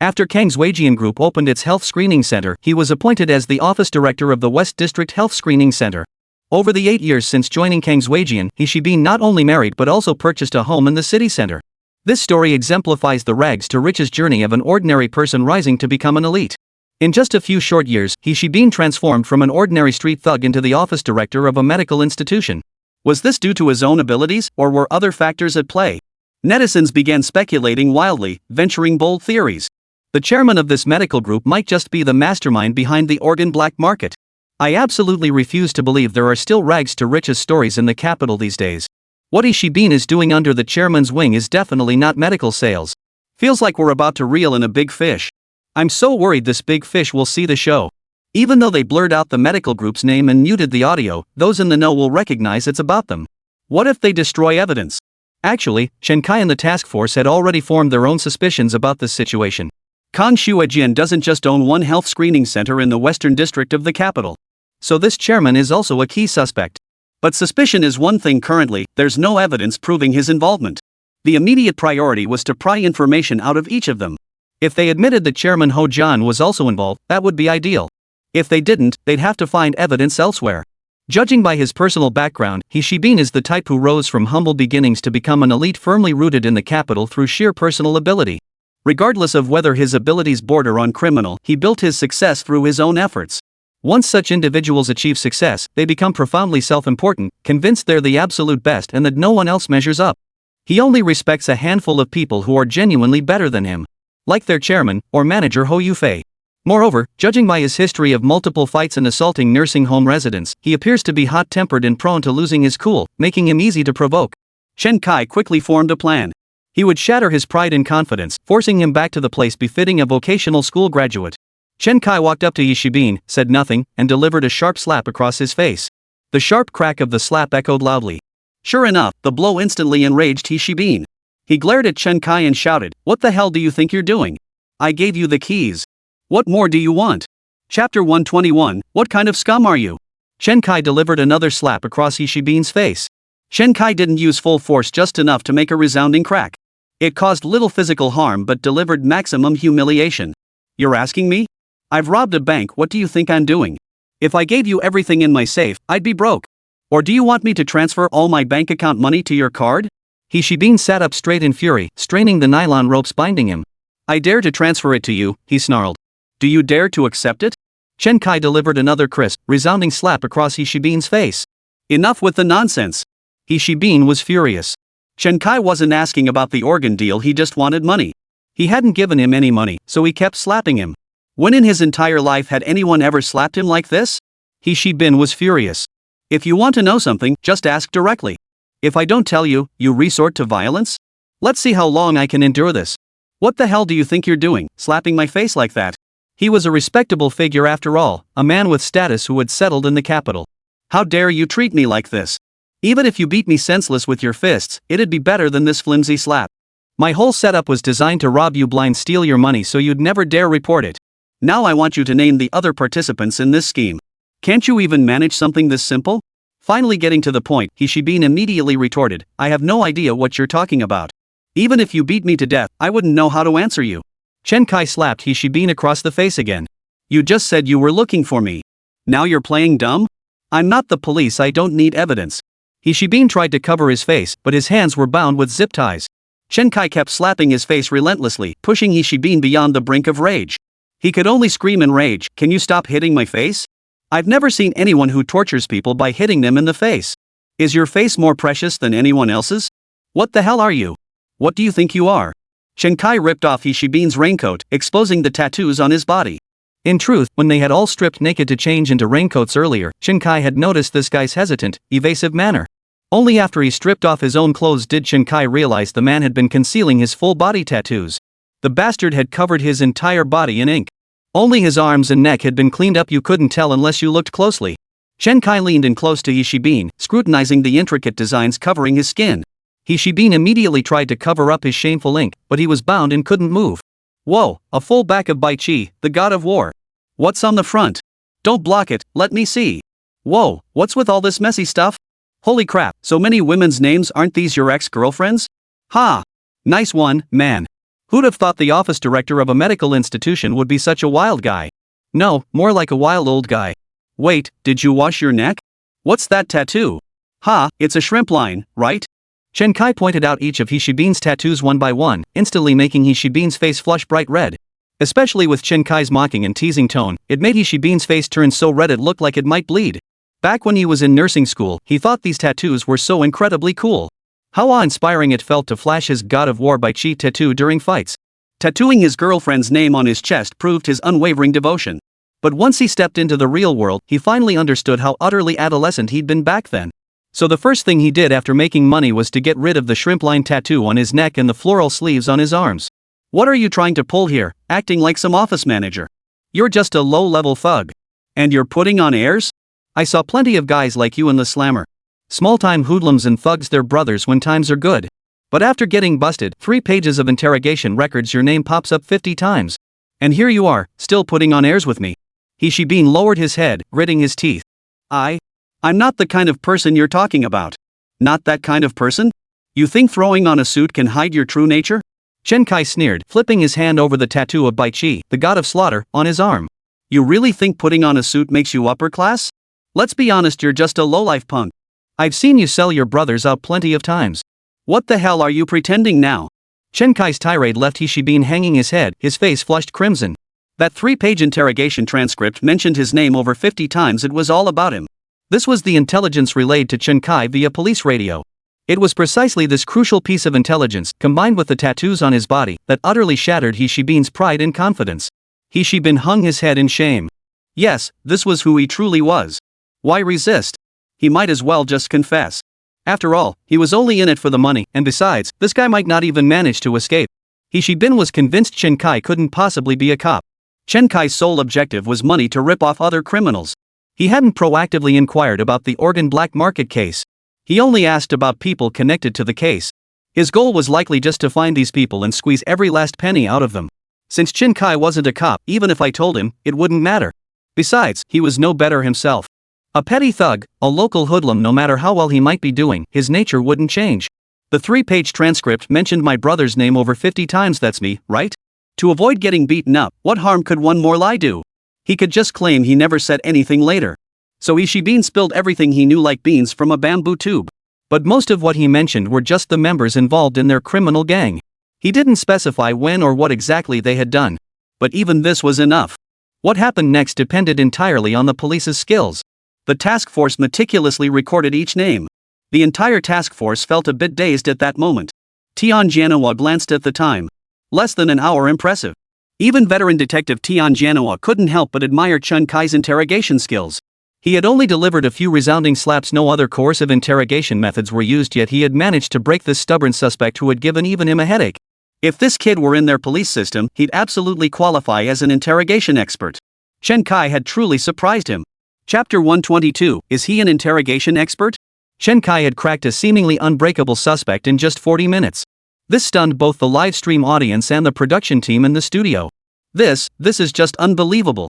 After Kang's Weijian Group opened its health screening center, he was appointed as the office director of the West District Health Screening Center. Over the 8 years since joining Kang's Weijian, He Shibin not only married but also purchased a home in the city center. This story exemplifies the rags to riches journey of an ordinary person rising to become an elite. In just a few short years, He Shibin transformed from an ordinary street thug into the office director of a medical institution. Was this due to his own abilities, or were other factors at play? Netizens began speculating wildly, venturing bold theories. The chairman of this medical group might just be the mastermind behind the organ black market. I absolutely refuse to believe there are still rags to riches stories in the capital these days. What He Shibin is doing under the chairman's wing is definitely not medical sales. Feels like we're about to reel in a big fish. I'm so worried this big fish will see the show. Even though they blurred out the medical group's name and muted the audio, those in the know will recognize it's about them. What if they destroy evidence? Actually, Chen Kai and the task force had already formed their own suspicions about this situation. Kangxu Ajin doesn't just own one health screening center in the western district of the capital. So this chairman is also a key suspect. But suspicion is one thing currently, there's no evidence proving his involvement. The immediate priority was to pry information out of each of them. If they admitted that Chairman Ho Jian was also involved, that would be ideal. If they didn't, they'd have to find evidence elsewhere. Judging by his personal background, He Shibin is the type who rose from humble beginnings to become an elite firmly rooted in the capital through sheer personal ability. Regardless of whether his abilities border on criminal, he built his success through his own efforts. Once such individuals achieve success, they become profoundly self-important, convinced they're the absolute best and that no one else measures up. He only respects a handful of people who are genuinely better than him. Like their chairman, or manager Ho Yufei. Moreover, judging by his history of multiple fights and assaulting nursing home residents, he appears to be hot-tempered and prone to losing his cool, making him easy to provoke. Chen Kai quickly formed a plan. He would shatter his pride and confidence, forcing him back to the place befitting a vocational school graduate. Chen Kai walked up to He Shibin, said nothing, and delivered a sharp slap across his face. The sharp crack of the slap echoed loudly. Sure enough, the blow instantly enraged He Shibin. He glared at Chen Kai and shouted, "What the hell do you think you're doing? I gave you the keys. What more do you want?" Chapter 121, What kind of scum are you? Chen Kai delivered another slap across He Shibin's face. Chen Kai didn't use full force, just enough to make a resounding crack. It caused little physical harm but delivered maximum humiliation. You're asking me? I've robbed a bank, what do you think I'm doing? If I gave you everything in my safe, I'd be broke. Or do you want me to transfer all my bank account money to your card? He Shibin sat up straight in fury, straining the nylon ropes binding him. I dare to transfer it to you, he snarled. Do you dare to accept it? Chen Kai delivered another crisp, resounding slap across He Shibin's face. Enough with the nonsense. He Shibin was furious. Chen Kai wasn't asking about the organ deal, he just wanted money. He hadn't given him any money, so he kept slapping him. When in his entire life had anyone ever slapped him like this? He Shibin was furious. If you want to know something, just ask directly. If I don't tell you, you resort to violence? Let's see how long I can endure this. What the hell do you think you're doing, slapping my face like that? He was a respectable figure after all, a man with status who had settled in the capital. How dare you treat me like this? Even if you beat me senseless with your fists, it'd be better than this flimsy slap. My whole setup was designed to rob you blind, steal your money so you'd never dare report it. Now I want you to name the other participants in this scheme. Can't you even manage something this simple? Finally getting to the point, He Shibin immediately retorted, I have no idea what you're talking about. Even if you beat me to death, I wouldn't know how to answer you. Chen Kai slapped He Shibin across the face again. You just said you were looking for me. Now you're playing dumb? I'm not the police, I don't need evidence. He Shibin tried to cover his face, but his hands were bound with zip ties. Chen Kai kept slapping his face relentlessly, pushing He Shibin beyond the brink of rage. He could only scream in rage, can you stop hitting my face? I've never seen anyone who tortures people by hitting them in the face. Is your face more precious than anyone else's? What the hell are you? What do you think you are? Chen Kai ripped off He Shibin's raincoat, exposing the tattoos on his body. In truth, when they had all stripped naked to change into raincoats earlier, Chen Kai had noticed this guy's hesitant, evasive manner. Only after he stripped off his own clothes did Chen Kai realize the man had been concealing his full body tattoos. The bastard had covered his entire body in ink. Only his arms and neck had been cleaned up, you couldn't tell unless you looked closely. Chen Kai leaned in close to He Shibin, scrutinizing the intricate designs covering his skin. He Shibin immediately tried to cover up his shameful ink, but he was bound and couldn't move. Whoa, a full back of Bai Qi, the god of war. What's on the front? Don't block it, let me see. Whoa, what's with all this messy stuff? Holy crap, so many women's names, aren't these your ex-girlfriends? Ha! Nice one, man. Who'd have thought the office director of a medical institution would be such a wild guy? No, more like a wild old guy. Wait, did you wash your neck? What's that tattoo? Ha, it's a shrimp line, right? Chen Kai pointed out each of He Shibin's tattoos one by one, instantly making He Shibin's face flush bright red. Especially with Chen Kai's mocking and teasing tone, it made He Shibin's face turn so red it looked like it might bleed. Back when he was in nursing school, he thought these tattoos were so incredibly cool. How awe-inspiring it felt to flash his God of War Bai Qi tattoo during fights. Tattooing his girlfriend's name on his chest proved his unwavering devotion. But once he stepped into the real world, he finally understood how utterly adolescent he'd been back then. So the first thing he did after making money was to get rid of the shrimp line tattoo on his neck and the floral sleeves on his arms. What are you trying to pull here, acting like some office manager? You're just a low-level thug. And you're putting on airs? I saw plenty of guys like you in the slammer. Small-time hoodlums and thugs, they're brothers when times are good. But after getting busted, 3 pages of interrogation records, your name pops up 50 times. And here you are, still putting on airs with me. He Shibin lowered his head, gritting his teeth. I'm not the kind of person you're talking about. Not that kind of person? You think throwing on a suit can hide your true nature? Chen Kai sneered, flipping his hand over the tattoo of Bai Chi, the god of slaughter, on his arm. You really think putting on a suit makes you upper class? Let's be honest, you're just a lowlife punk. I've seen you sell your brothers out plenty of times. What the hell are you pretending now? Chen Kai's tirade left Hishibin hanging his head, his face flushed crimson. That 3-page interrogation transcript mentioned his name over 50 times. It was all about him. This was the intelligence relayed to Chen Kai via police radio. It was precisely this crucial piece of intelligence, combined with the tattoos on his body, that utterly shattered Hishibin's pride and confidence. Hishibin hung his head in shame. Yes, this was who he truly was. Why resist? He might as well just confess. After all, he was only in it for the money, and besides, this guy might not even manage to escape. Hishibin was convinced Chen Kai couldn't possibly be a cop. Chen Kai's sole objective was money to rip off other criminals. He hadn't proactively inquired about the organ black market case. He only asked about people connected to the case. His goal was likely just to find these people and squeeze every last penny out of them. Since Chen Kai wasn't a cop, even if I told him, it wouldn't matter. Besides, he was no better himself. A petty thug, a local hoodlum. No matter how well he might be doing, his nature wouldn't change. The 3-page transcript mentioned my brother's name over 50 times. That's me, right? To avoid getting beaten up, what harm could one more lie do? He could just claim he never said anything later. So Hishibin spilled everything he knew like beans from a bamboo tube. But most of what he mentioned were just the members involved in their criminal gang. He didn't specify when or what exactly they had done. But even this was enough. What happened next depended entirely on the police's skills. The task force meticulously recorded each name. The entire task force felt a bit dazed at that moment. Tian Jianhua glanced at the time. Less than an hour. Impressive. Even veteran detective Tian Jianhua couldn't help but admire Chen Kai's interrogation skills. He had only delivered a few resounding slaps. No other coercive interrogation methods were used, yet he had managed to break this stubborn suspect who had given even him a headache. If this kid were in their police system, he'd absolutely qualify as an interrogation expert. Chen Kai had truly surprised him. Chapter 122, Is he an interrogation expert? Chen Kai had cracked a seemingly unbreakable suspect in just 40 minutes. This stunned both the live stream audience and the production team in the studio. This is just unbelievable.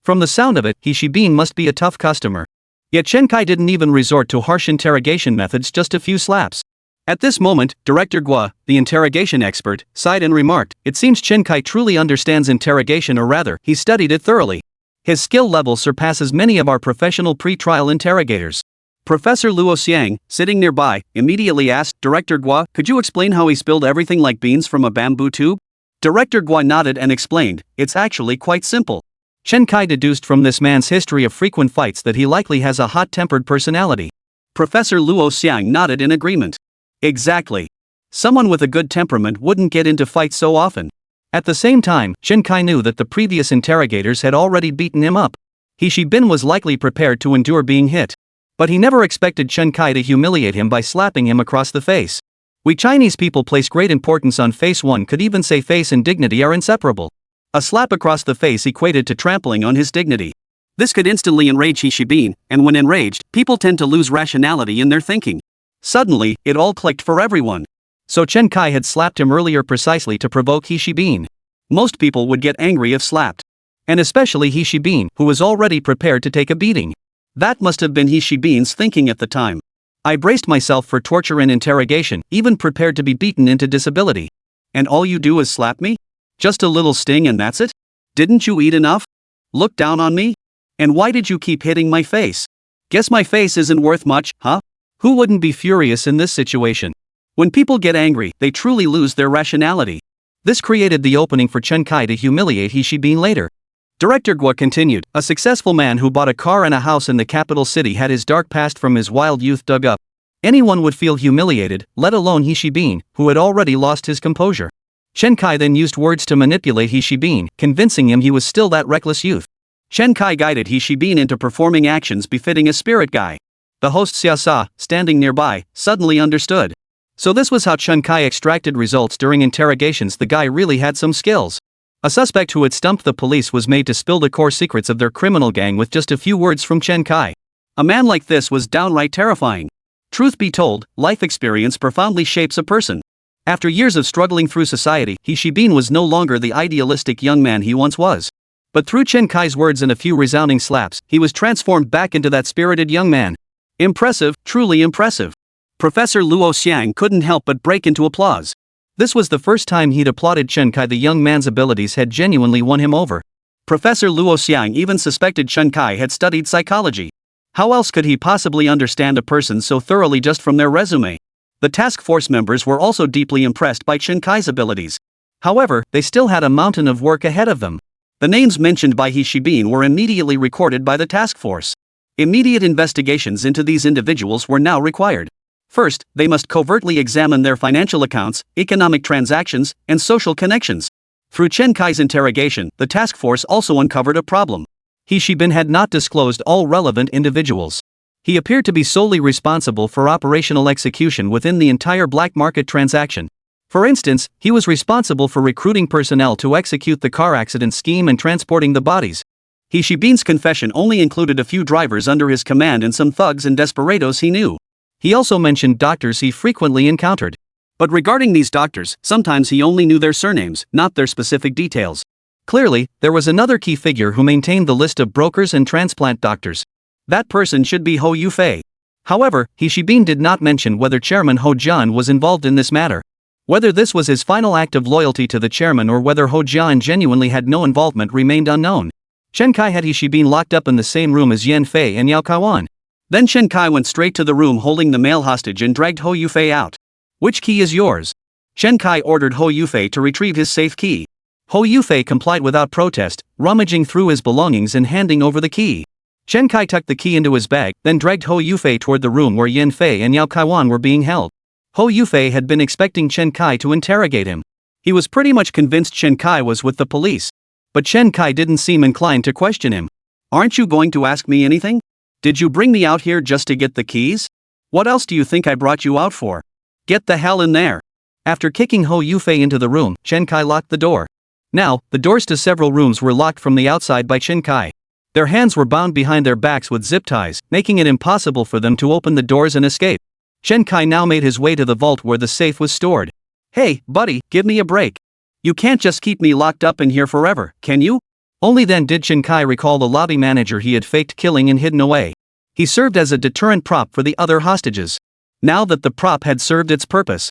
From the sound of it, Hishibin must be a tough customer. Yet Chen Kai didn't even resort to harsh interrogation methods, just a few slaps. At this moment, Director Gua, the interrogation expert, sighed and remarked, "It seems Chen Kai truly understands interrogation, or rather, he studied it thoroughly. His skill level surpasses many of our professional pre-trial interrogators." Professor Luo Xiang, sitting nearby, immediately asked, "Director Gua, could you explain how he spilled everything like beans from a bamboo tube?" Director Gua nodded and explained, "It's actually quite simple." Chen Kai deduced from this man's history of frequent fights that he likely has a hot-tempered personality. Professor Luo Xiang nodded in agreement. Exactly. Someone with a good temperament wouldn't get into fights so often. At the same time, Chen Kai knew that the previous interrogators had already beaten him up. Hishibin was likely prepared to endure being hit. But he never expected Chen Kai to humiliate him by slapping him across the face. We Chinese people place great importance on face. One could even say face and dignity are inseparable. A slap across the face equated to trampling on his dignity. This could instantly enrage Hishibin, and when enraged, people tend to lose rationality in their thinking. Suddenly, it all clicked for everyone. So Chen Kai had slapped him earlier precisely to provoke Hishibin. Most people would get angry if slapped. And especially Hishibin, who was already prepared to take a beating. That must have been Hishibin's thinking at the time. I braced myself for torture and interrogation, even prepared to be beaten into disability. And all you do is slap me? Just a little sting and that's it? Didn't you eat enough? Look down on me? And why did you keep hitting my face? Guess my face isn't worth much, huh? Who wouldn't be furious in this situation? When people get angry, they truly lose their rationality. This created the opening for Chen Kai to humiliate Hishibin later. Director Gua continued, "A successful man who bought a car and a house in the capital city had his dark past from his wild youth dug up. Anyone would feel humiliated, let alone Hishibin, who had already lost his composure." Chen Kai then used words to manipulate Hishibin, convincing him he was still that reckless youth. Chen Kai guided Hishibin into performing actions befitting a spirit guy. The host Xia Sa, standing nearby, suddenly understood. So this was how Chen Kai extracted results during interrogations. The guy really had some skills. A suspect who had stumped the police was made to spill the core secrets of their criminal gang with just a few words from Chen Kai. A man like this was downright terrifying. Truth be told, life experience profoundly shapes a person. After years of struggling through society, Hishibin was no longer the idealistic young man he once was. But through Chen Kai's words and a few resounding slaps, he was transformed back into that spirited young man. Impressive, truly impressive. Professor Luo Xiang couldn't help but break into applause. This was the first time he'd applauded Chen Kai. The young man's abilities had genuinely won him over. Professor Luo Xiang even suspected Chen Kai had studied psychology. How else could he possibly understand a person so thoroughly just from their resume? The task force members were also deeply impressed by Chen Kai's abilities. However, they still had a mountain of work ahead of them. The names mentioned by He Shibin were immediately recorded by the task force. Immediate investigations into these individuals were now required. First, they must covertly examine their financial accounts, economic transactions, and social connections. Through Chen Kai's interrogation, the task force also uncovered a problem. He Shibin had not disclosed all relevant individuals. He appeared to be solely responsible for operational execution within the entire black market transaction. For instance, he was responsible for recruiting personnel to execute the car accident scheme and transporting the bodies. He Shibin's confession only included a few drivers under his command and some thugs and desperados he knew. He also mentioned doctors he frequently encountered. But regarding these doctors, sometimes he only knew their surnames, not their specific details. Clearly, there was another key figure who maintained the list of brokers and transplant doctors. That person should be Hou Yufei. However, He Shibin did not mention whether Chairman Hou Jian was involved in this matter. Whether this was his final act of loyalty to the chairman or whether Hou Jian genuinely had no involvement remained unknown. Chen Kai had He Shibin locked up in the same room as Yan Fei and Yao Kaiwan. Then Chen Kai went straight to the room holding the male hostage and dragged Hou Yufei out. Which key is yours? Chen Kai ordered Hou Yufei to retrieve his safe key. Hou Yufei complied without protest, rummaging through his belongings and handing over the key. Chen Kai tucked the key into his bag, then dragged Hou Yufei toward the room where Yan Fei and Yao Kaiwan were being held. Hou Yufei had been expecting Chen Kai to interrogate him. He was pretty much convinced Chen Kai was with the police. But Chen Kai didn't seem inclined to question him. Aren't you going to ask me anything? Did you bring me out here just to get the keys? What else do you think I brought you out for? Get the hell in there. After kicking Hou Yufei into the room, Chen Kai locked the door. Now, the doors to several rooms were locked from the outside by Chen Kai. Their hands were bound behind their backs with zip ties, making it impossible for them to open the doors and escape. Chen Kai now made his way to the vault where the safe was stored. Hey, buddy, give me a break. You can't just keep me locked up in here forever, can you? Only then did Chen Kai recall the lobby manager he had faked killing and hidden away. He served as a deterrent prop for the other hostages. Now that the prop had served its purpose.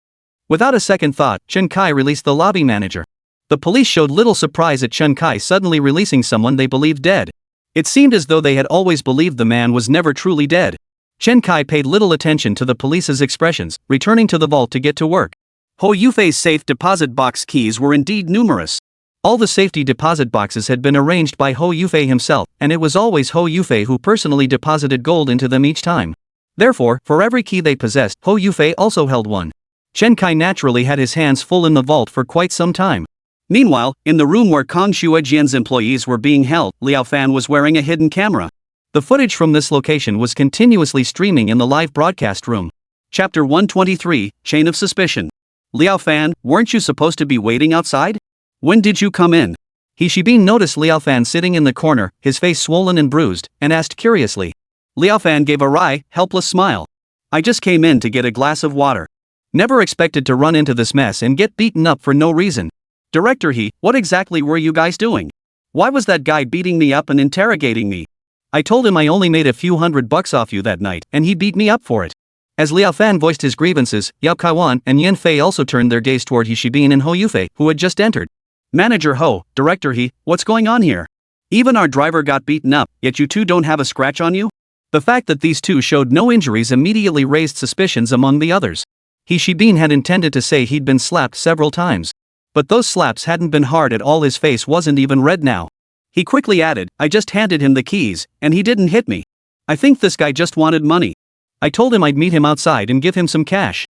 Without a second thought, Chen Kai released the lobby manager. The police showed little surprise at Chen Kai suddenly releasing someone they believed dead. It seemed as though they had always believed the man was never truly dead. Chen Kai paid little attention to the police's expressions, returning to the vault to get to work. Hou Yufei's safe deposit box keys were indeed numerous. All the safety deposit boxes had been arranged by Hou Yufei himself, and it was always Hou Yufei who personally deposited gold into them each time. Therefore, for every key they possessed, Hou Yufei also held one. Chen Kai naturally had his hands full in the vault for quite some time. Meanwhile, in the room where Kong Shuejian's employees were being held, Liao Fan was wearing a hidden camera. The footage from this location was continuously streaming in the live broadcast room. Chapter 123, Chain of Suspicion. Liao Fan, weren't you supposed to be waiting outside? When did you come in? He Shibin noticed Liao Fan sitting in the corner, his face swollen and bruised, and asked curiously. Liao Fan gave a wry, helpless smile. I just came in to get a glass of water. Never expected to run into this mess and get beaten up for no reason. Director He, what exactly were you guys doing? Why was that guy beating me up and interrogating me? I told him I only made a few $100 off you that night, and he beat me up for it. As Liao Fan voiced his grievances, Yao Kaiwan and Yan Fei also turned their gaze toward He Shibin and Hou Yufei, who had just entered. Manager Ho, Director He, what's going on here? Even our driver got beaten up, yet you two don't have a scratch on you? The fact that these two showed no injuries immediately raised suspicions among the others. He Shibin had intended to say he'd been slapped several times. But those slaps hadn't been hard at all. His face wasn't even red now. He quickly added, I just handed him the keys, and he didn't hit me. I think this guy just wanted money. I told him I'd meet him outside and give him some cash.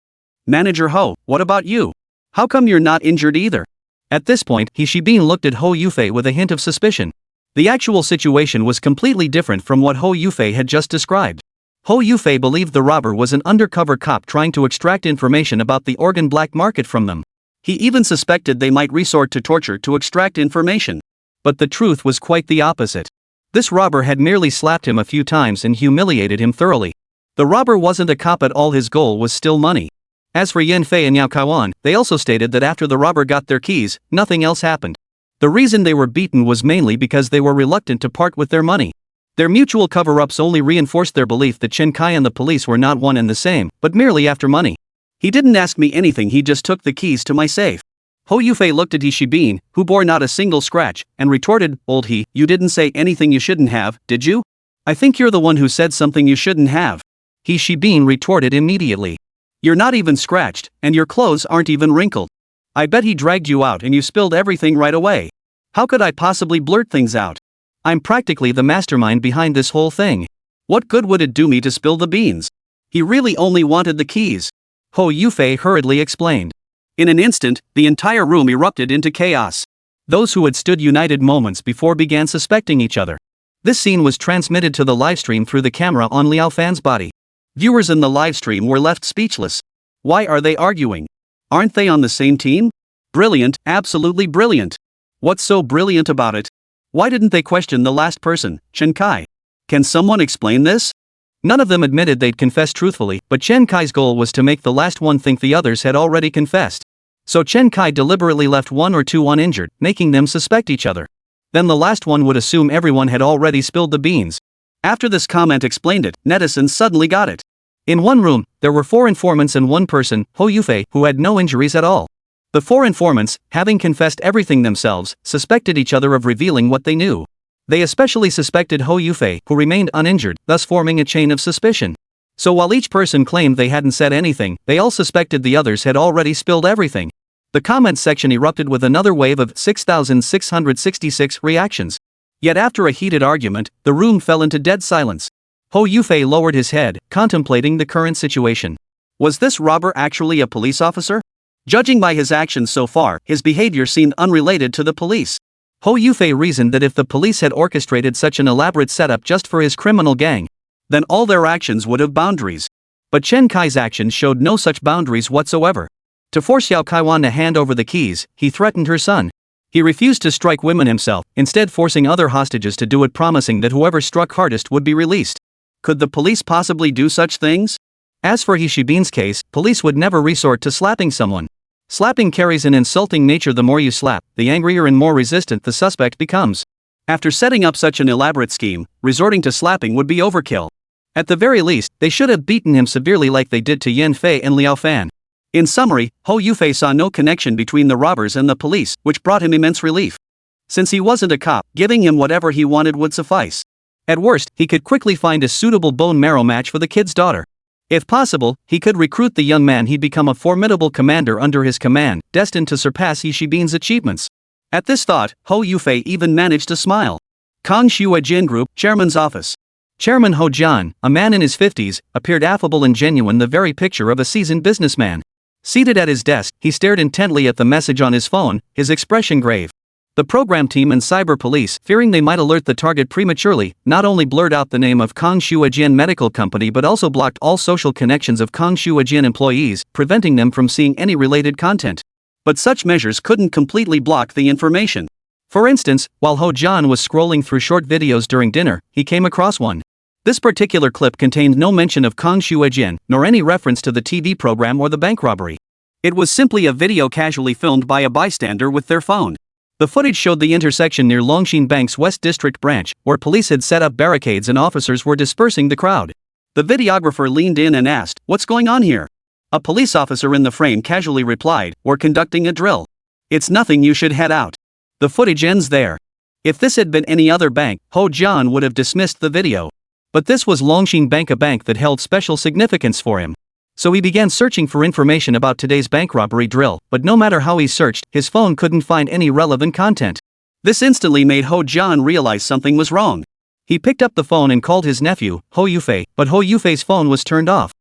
Manager Ho, what about you? How come you're not injured either? At this point, He Shibin looked at Hou Yufei with a hint of suspicion. The actual situation was completely different from what Hou Yufei had just described. Hou Yufei believed the robber was an undercover cop trying to extract information about the organ black market from them. He even suspected they might resort to torture to extract information. But the truth was quite the opposite. This robber had merely slapped him a few times and humiliated him thoroughly. The robber wasn't a cop at all. His goal was still money. As for Yan Fei and Yao Kaiwan, they also stated that after the robber got their keys, nothing else happened. The reason they were beaten was mainly because they were reluctant to part with their money. Their mutual cover-ups only reinforced their belief that Chen Kai and the police were not one and the same, but merely after money. He didn't ask me anything, he just took the keys to my safe. Ho Yufei looked at He Shibin, who bore not a single scratch, and retorted, "Old He, you didn't say anything you shouldn't have, did you? I think you're the one who said something you shouldn't have." He Shibin retorted immediately. "You're not even scratched, and your clothes aren't even wrinkled. I bet he dragged you out and you spilled everything right away. How could I possibly blurt things out? I'm practically the mastermind behind this whole thing. What good would it do me to spill the beans? He really only wanted the keys," Ho Yufei hurriedly explained. In an instant, the entire room erupted into chaos. Those who had stood united moments before began suspecting each other. This scene was transmitted to the livestream through the camera on Liao Fan's body. Viewers in the livestream were left speechless. Why are they arguing? Aren't they on the same team? Brilliant, absolutely brilliant. What's so brilliant about it? Why didn't they question the last person, Chen Kai? Can someone explain this? None of them admitted they'd confessed truthfully, but Chen Kai's goal was to make the last one think the others had already confessed. So Chen Kai deliberately left one or two uninjured, making them suspect each other. Then the last one would assume everyone had already spilled the beans. After this comment explained it, netizens suddenly got it. In one room, there were 4 informants and one person, Ho Yufei, who had no injuries at all. The 4 informants, having confessed everything themselves, suspected each other of revealing what they knew. They especially suspected Ho Yufei, who remained uninjured, thus forming a chain of suspicion. So while each person claimed they hadn't said anything, they all suspected the others had already spilled everything. The comments section erupted with another wave of 6,666 reactions. Yet after a heated argument, the room fell into dead silence. Ho Yufei lowered his head, contemplating the current situation. Was this robber actually a police officer? Judging by his actions so far, his behavior seemed unrelated to the police. Ho Yufei reasoned that if the police had orchestrated such an elaborate setup just for his criminal gang, then all their actions would have boundaries. But Chen Kai's actions showed no such boundaries whatsoever. To force Xiao Kaiwan to hand over the keys, he threatened her son. He refused to strike women himself, instead forcing other hostages to do it, promising that whoever struck hardest would be released. Could the police possibly do such things? As for He Shibin's case, police would never resort to slapping someone. Slapping carries an insulting nature. The more you slap, the angrier and more resistant the suspect becomes. After setting up such an elaborate scheme, resorting to slapping would be overkill. At the very least, they should have beaten him severely like they did to Yan Fei and Liao Fan. In summary, Ho Yufei saw no connection between the robbers and the police, which brought him immense relief. Since he wasn't a cop, giving him whatever he wanted would suffice. At worst, he could quickly find a suitable bone marrow match for the kid's daughter. If possible, he could recruit the young man. He'd become a formidable commander under his command, destined to surpass He Shibin's achievements. At this thought, Ho Yufei even managed to smile. Kong Shua Jin Group, Chairman's Office. Chairman Ho Jian, a man in his 50s, appeared affable and genuine, the very picture of a seasoned businessman. Seated at his desk, he stared intently at the message on his phone, his expression grave. The program team and cyber police, fearing they might alert the target prematurely, not only blurred out the name of Kong Shua Jin Medical Company but also blocked all social connections of Kong Shua Jin employees, preventing them from seeing any related content. But such measures couldn't completely block the information. For instance, while Ho Jian was scrolling through short videos during dinner, he came across one. This particular clip contained no mention of Kong Shua Jin, nor any reference to the TV program or the bank robbery. It was simply a video casually filmed by a bystander with their phone. The footage showed the intersection near Longxin Bank's West District branch, where police had set up barricades and officers were dispersing the crowd. The videographer leaned in and asked, "What's going on here?" A police officer in the frame casually replied, "We're conducting a drill. It's nothing, you should head out." The footage ends there. If this had been any other bank, Ho Jian would have dismissed the video. But this was Longxin Bank, a bank that held special significance for him. So he began searching for information about today's bank robbery drill, but no matter how he searched, his phone couldn't find any relevant content. This instantly made Ho Jian realize something was wrong. He picked up the phone and called his nephew, Ho Yufei, but Ho Yufei's phone was turned off.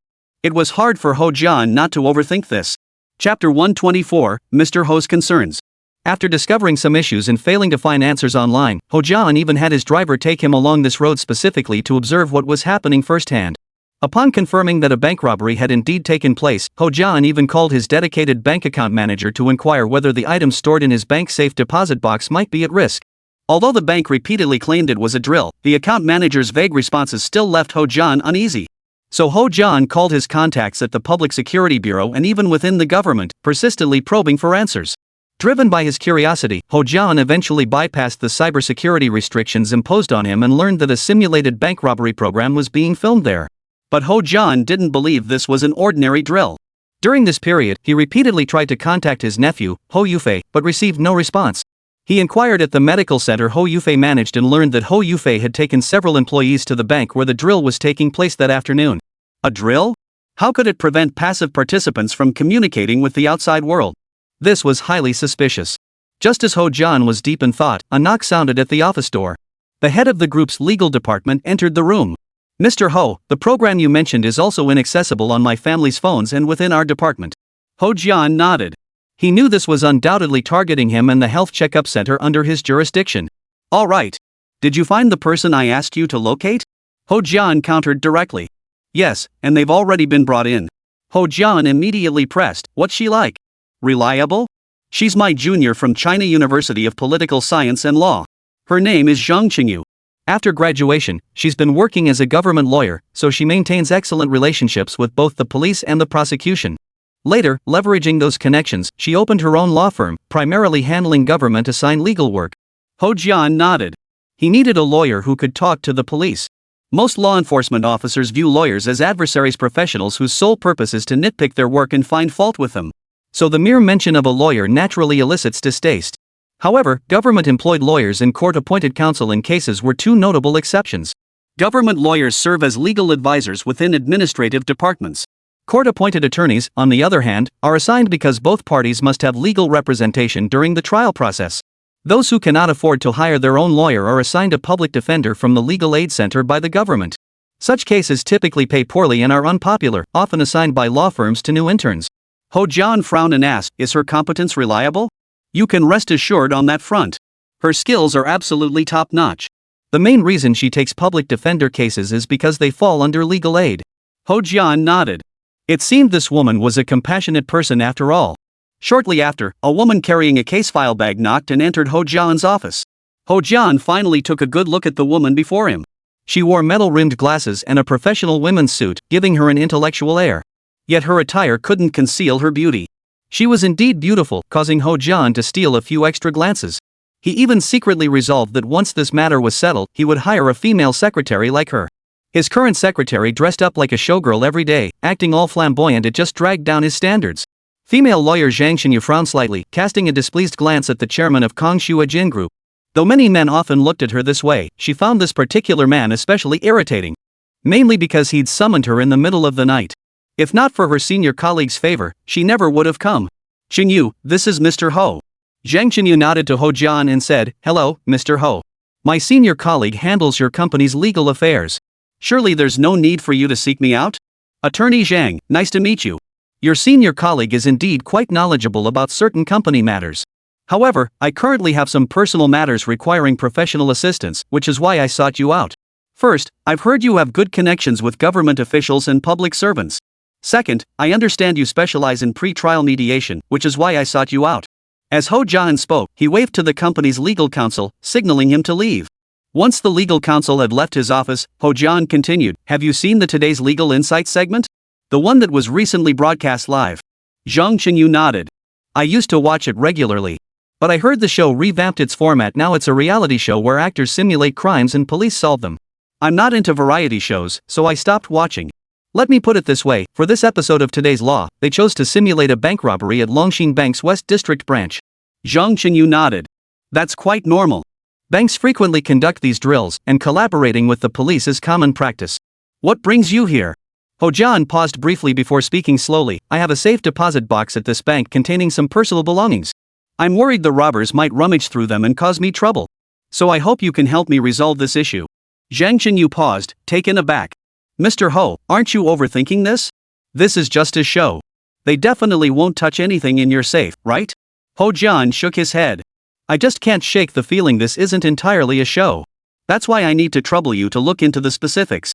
It was hard for Ho Jian not to overthink this. Chapter 124, Mr. Ho's Concerns. After discovering some issues and failing to find answers online, Ho Jian even had his driver take him along this road specifically to observe what was happening firsthand. Upon confirming that a bank robbery had indeed taken place, Ho Jian even called his dedicated bank account manager to inquire whether the items stored in his bank safe deposit box might be at risk. Although the bank repeatedly claimed it was a drill, the account manager's vague responses still left Ho Jian uneasy. So Ho Jian called his contacts at the Public Security Bureau and even within the government, persistently probing for answers. Driven by his curiosity, Ho Jian eventually bypassed the cybersecurity restrictions imposed on him and learned that a simulated bank robbery program was being filmed there. But Ho Jian didn't believe this was an ordinary drill. During this period, he repeatedly tried to contact his nephew, Ho Yufei, but received no response. He inquired at the medical center Ho Yufei managed and learned that Ho Yufei had taken several employees to the bank where the drill was taking place that afternoon. A drill? How could it prevent passive participants from communicating with the outside world? This was highly suspicious. Just as Ho Jian was deep in thought, a knock sounded at the office door. The head of the group's legal department entered the room. Mr. Ho, the program you mentioned is also inaccessible on my family's phones and within our department. Ho Jian nodded. He knew this was undoubtedly targeting him and the health checkup center under his jurisdiction. All right. Did you find the person I asked you to locate? Ho Jian countered directly. Yes, and they've already been brought in. Ho Jian immediately pressed, what's she like? Reliable? She's my junior from China University of Political Science and Law. Her name is Zhang Qingyu. After graduation, she's been working as a government lawyer, so she maintains excellent relationships with both the police and the prosecution. Later, leveraging those connections, she opened her own law firm, primarily handling government-assigned legal work. Ho Jian nodded. He needed a lawyer who could talk to the police. Most law enforcement officers view lawyers as adversaries, professionals whose sole purpose is to nitpick their work and find fault with them. So the mere mention of a lawyer naturally elicits distaste. However, government-employed lawyers and court-appointed counsel in cases were two notable exceptions. Government lawyers serve as legal advisors within administrative departments. Court-appointed attorneys, on the other hand, are assigned because both parties must have legal representation during the trial process. Those who cannot afford to hire their own lawyer are assigned a public defender from the legal aid center by the government. Such cases typically pay poorly and are unpopular, often assigned by law firms to new interns. Ho Jian frowned and asked, is her competence reliable? You can rest assured on that front. Her skills are absolutely top-notch. The main reason she takes public defender cases is because they fall under legal aid. Ho Jian nodded. It seemed this woman was a compassionate person after all. Shortly after, a woman carrying a case file bag knocked and entered Ho Jian's office. Ho Jian finally took a good look at the woman before him. She wore metal-rimmed glasses and a professional women's suit, giving her an intellectual air. Yet her attire couldn't conceal her beauty. She was indeed beautiful, causing Ho Jian to steal a few extra glances. He even secretly resolved that once this matter was settled, he would hire a female secretary like her. His current secretary dressed up like a showgirl every day, acting all flamboyant. It just dragged down his standards. Female lawyer Zhang Xinyu frowned slightly, casting a displeased glance at the chairman of Kongshua Jin Group. Though many men often looked at her this way, she found this particular man especially irritating. Mainly because he'd summoned her in the middle of the night. If not for her senior colleague's favor, she never would have come. Qingyu, this is Mr. Ho. Zhang Qingyu nodded to Ho Jian and said, hello, Mr. Ho. My senior colleague handles your company's legal affairs. Surely there's no need for you to seek me out? Attorney Zhang, nice to meet you. Your senior colleague is indeed quite knowledgeable about certain company matters. However, I currently have some personal matters requiring professional assistance, which is why I sought you out. First, I've heard you have good connections with government officials and public servants. Second, I understand you specialize in pre-trial mediation, which is why I sought you out. As Ho Jian spoke, he waved to the company's legal counsel, signaling him to leave. Once the legal counsel had left his office, Ho Jian continued, have you seen the Today's Legal Insights segment? The one that was recently broadcast live. Zhang Qingyu nodded. I used to watch it regularly. But I heard the show revamped its format. Now it's a reality show where actors simulate crimes and police solve them. I'm not into variety shows, so I stopped watching. Let me put it this way, for this episode of Today's Law, they chose to simulate a bank robbery at Longxin Bank's West District branch. Zhang Qingyu nodded. That's quite normal. Banks frequently conduct these drills, and collaborating with the police is common practice. What brings you here? Ho Jian paused briefly before speaking slowly. I have a safe deposit box at this bank containing some personal belongings. I'm worried the robbers might rummage through them and cause me trouble. So I hope you can help me resolve this issue. Zhang Qingyu paused, taken aback. Mr. Ho, aren't you overthinking this? This is just a show. They definitely won't touch anything in your safe, right? Ho Jian shook his head. I just can't shake the feeling this isn't entirely a show. That's why I need to trouble you to look into the specifics.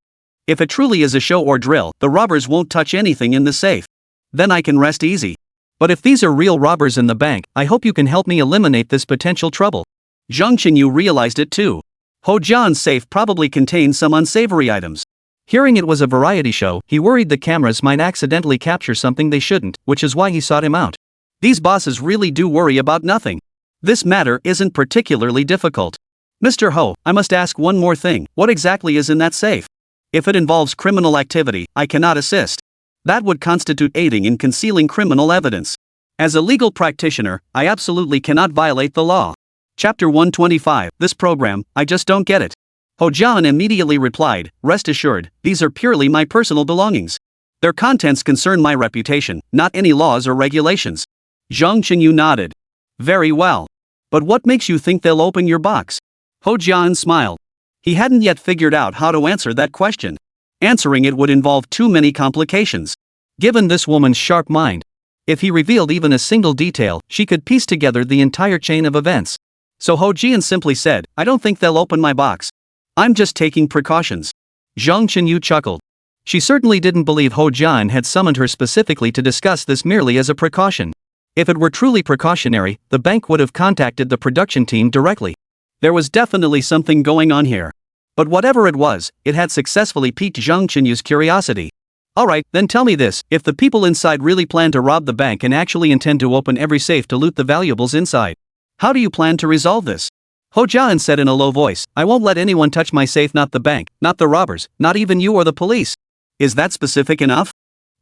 If it truly is a show or drill, the robbers won't touch anything in the safe. Then I can rest easy. But if these are real robbers in the bank, I hope you can help me eliminate this potential trouble. Zhang Qingyu realized it too. Ho Jian's safe probably contained some unsavory items. Hearing it was a variety show, he worried the cameras might accidentally capture something they shouldn't, which is why he sought him out. These bosses really do worry about nothing. This matter isn't particularly difficult. Mr. Ho, I must ask one more thing. What exactly is in that safe? If it involves criminal activity, I cannot assist. That would constitute aiding in concealing criminal evidence. As a legal practitioner, I absolutely cannot violate the law. Chapter 125. This program, I just don't get it. Ho Jian immediately replied, rest assured, these are purely my personal belongings. Their contents concern my reputation, not any laws or regulations. Zhang Qinyu nodded. Very well. But what makes you think they'll open your box? Ho Jian smiled. He hadn't yet figured out how to answer that question. Answering it would involve too many complications. Given this woman's sharp mind, if he revealed even a single detail, she could piece together the entire chain of events. So Ho Jian simply said, I don't think they'll open my box. I'm just taking precautions. Zhang Qinyu chuckled. She certainly didn't believe Ho Jian had summoned her specifically to discuss this merely as a precaution. If it were truly precautionary, the bank would have contacted the production team directly. There was definitely something going on here. But whatever it was, it had successfully piqued Zhang Qinyu's curiosity. Alright, then tell me this, if the people inside really plan to rob the bank and actually intend to open every safe to loot the valuables inside, how do you plan to resolve this? Ho Jian said in a low voice, I won't let anyone touch my safe, not the bank, not the robbers, not even you or the police. Is that specific enough?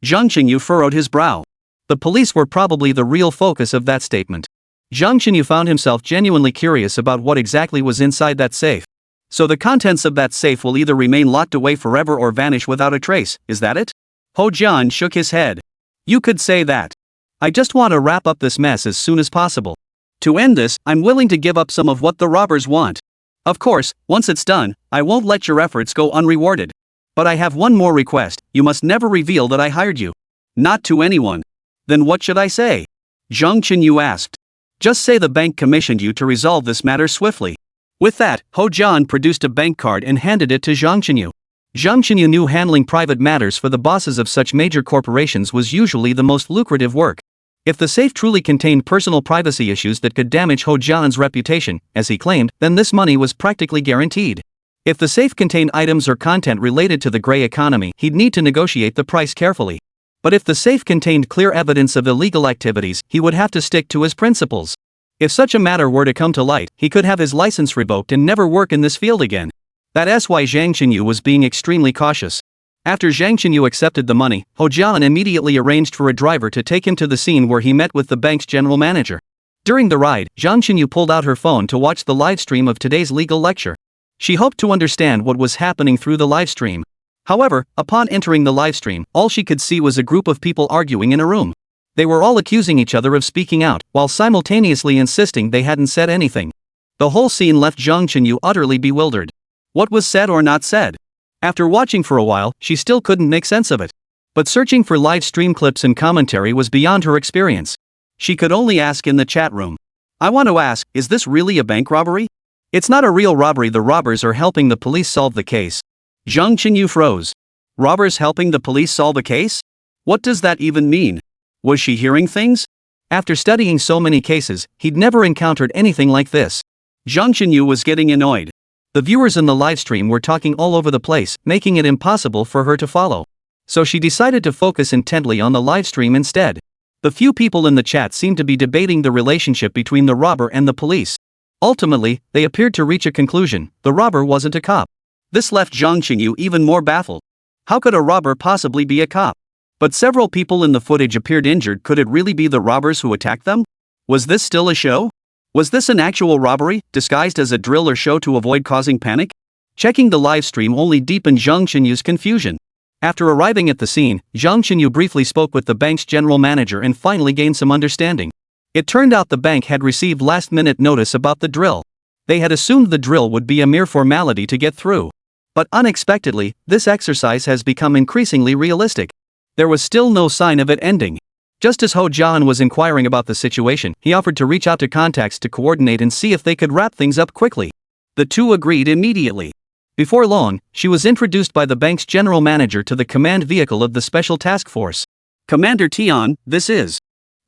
Zhang Qinyu furrowed his brow. The police were probably the real focus of that statement. Zhang Qinyu found himself genuinely curious about what exactly was inside that safe. So the contents of that safe will either remain locked away forever or vanish without a trace, is that it? Ho Jian shook his head. You could say that. I just want to wrap up this mess as soon as possible. To end this, I'm willing to give up some of what the robbers want. Of course, once it's done, I won't let your efforts go unrewarded. But I have one more request, you must never reveal that I hired you. Not to anyone. Then what should I say? Zhang Qinyu asked. Just say the bank commissioned you to resolve this matter swiftly. With that, Ho Jian produced a bank card and handed it to Zhang Qinyu. Zhang Qinyu knew handling private matters for the bosses of such major corporations was usually the most lucrative work. If the safe truly contained personal privacy issues that could damage Ho Jian's reputation, as he claimed, then this money was practically guaranteed. If the safe contained items or content related to the gray economy, he'd need to negotiate the price carefully. But if the safe contained clear evidence of illegal activities, he would have to stick to his principles. If such a matter were to come to light, he could have his license revoked and never work in this field again. That's why Zhang Qinyu was being extremely cautious. After Zhang Qinyu accepted the money, Ho Jian immediately arranged for a driver to take him to the scene where he met with the bank's general manager. During the ride, Zhang Qinyu pulled out her phone to watch the live stream of today's legal lecture. She hoped to understand what was happening through the live stream. However, upon entering the live stream, all she could see was a group of people arguing in a room. They were all accusing each other of speaking out, while simultaneously insisting they hadn't said anything. The whole scene left Zhang Qinyu utterly bewildered. What was said or not said? After watching for a while, she still couldn't make sense of it. But searching for live stream clips and commentary was beyond her experience. She could only ask in the chat room. I want to ask, is this really a bank robbery? It's not a real robbery, the robbers are helping the police solve the case. Zhang Qinyu froze. Robbers helping the police solve a case? What does that even mean? Was she hearing things? After studying so many cases, he'd never encountered anything like this. Zhang Qinyu was getting annoyed. The viewers in the livestream were talking all over the place, making it impossible for her to follow. So she decided to focus intently on the livestream instead. The few people in the chat seemed to be debating the relationship between the robber and the police. Ultimately, they appeared to reach a conclusion: the robber wasn't a cop. This left Zhang Qinyu even more baffled. How could a robber possibly be a cop? But several people in the footage appeared injured. Could it really be the robbers who attacked them? Was this still a show? Was this an actual robbery, disguised as a drill or show to avoid causing panic? Checking the live stream only deepened Zhang Qinyu's confusion. After arriving at the scene, Zhang Qinyu briefly spoke with the bank's general manager and finally gained some understanding. It turned out the bank had received last-minute notice about the drill. They had assumed the drill would be a mere formality to get through. But unexpectedly, this exercise has become increasingly realistic. There was still no sign of it ending. Just as Ho Jian was inquiring about the situation, he offered to reach out to contacts to coordinate and see if they could wrap things up quickly. The two agreed immediately. Before long, she was introduced by the bank's general manager to the command vehicle of the Special Task Force. Commander Tian, this is.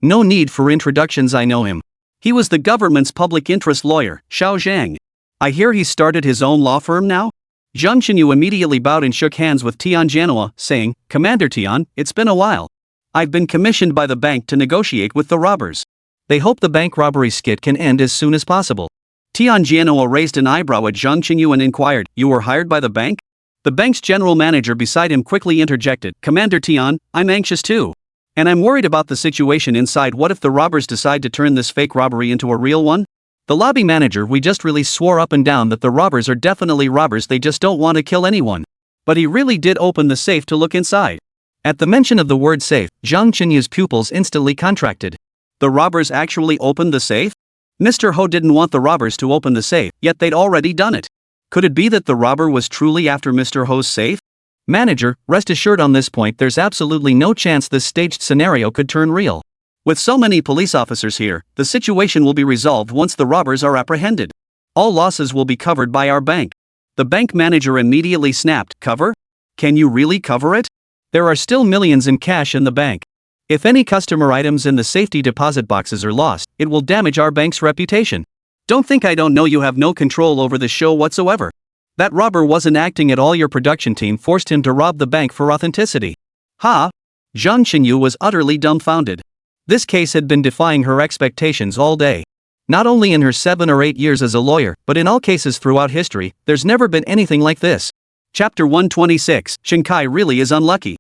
No need for introductions, I know him. He was the government's public interest lawyer, Xiao Zhang. I hear he started his own law firm now? Zhang Qinyu immediately bowed and shook hands with Tian Jianhua, saying, Commander Tian, it's been a while. I've been commissioned by the bank to negotiate with the robbers. They hope the bank robbery skit can end as soon as possible. Tian Jianhua raised an eyebrow at Zhang Qinyu and inquired, You were hired by the bank? The bank's general manager beside him quickly interjected, "Commander Tian, I'm anxious too. And I'm worried about the situation inside. What if the robbers decide to turn this fake robbery into a real one?" The lobby manager we just released swore up and down that the robbers are definitely robbers, they just don't want to kill anyone. But he really did open the safe to look inside. At the mention of the word safe, Zhang Qinyu's pupils instantly contracted. The robbers actually opened the safe? Mr. Ho didn't want the robbers to open the safe, yet they'd already done it. Could it be that the robber was truly after Mr. Ho's safe? Manager, rest assured on this point there's absolutely no chance this staged scenario could turn real. With so many police officers here, the situation will be resolved once the robbers are apprehended. All losses will be covered by our bank. The bank manager immediately snapped, "Cover? Can you really cover it? There are still millions in cash in the bank. If any customer items in the safety deposit boxes are lost, it will damage our bank's reputation. Don't think I don't know you have no control over the show whatsoever. That robber wasn't acting at all, your production team forced him to rob the bank for authenticity." Ha! Zhang Qinyu was utterly dumbfounded. This case had been defying her expectations all day. Not only in her 7 or 8 years as a lawyer, but in all cases throughout history, there's never been anything like this. Chapter 126, Chen Kai really is unlucky.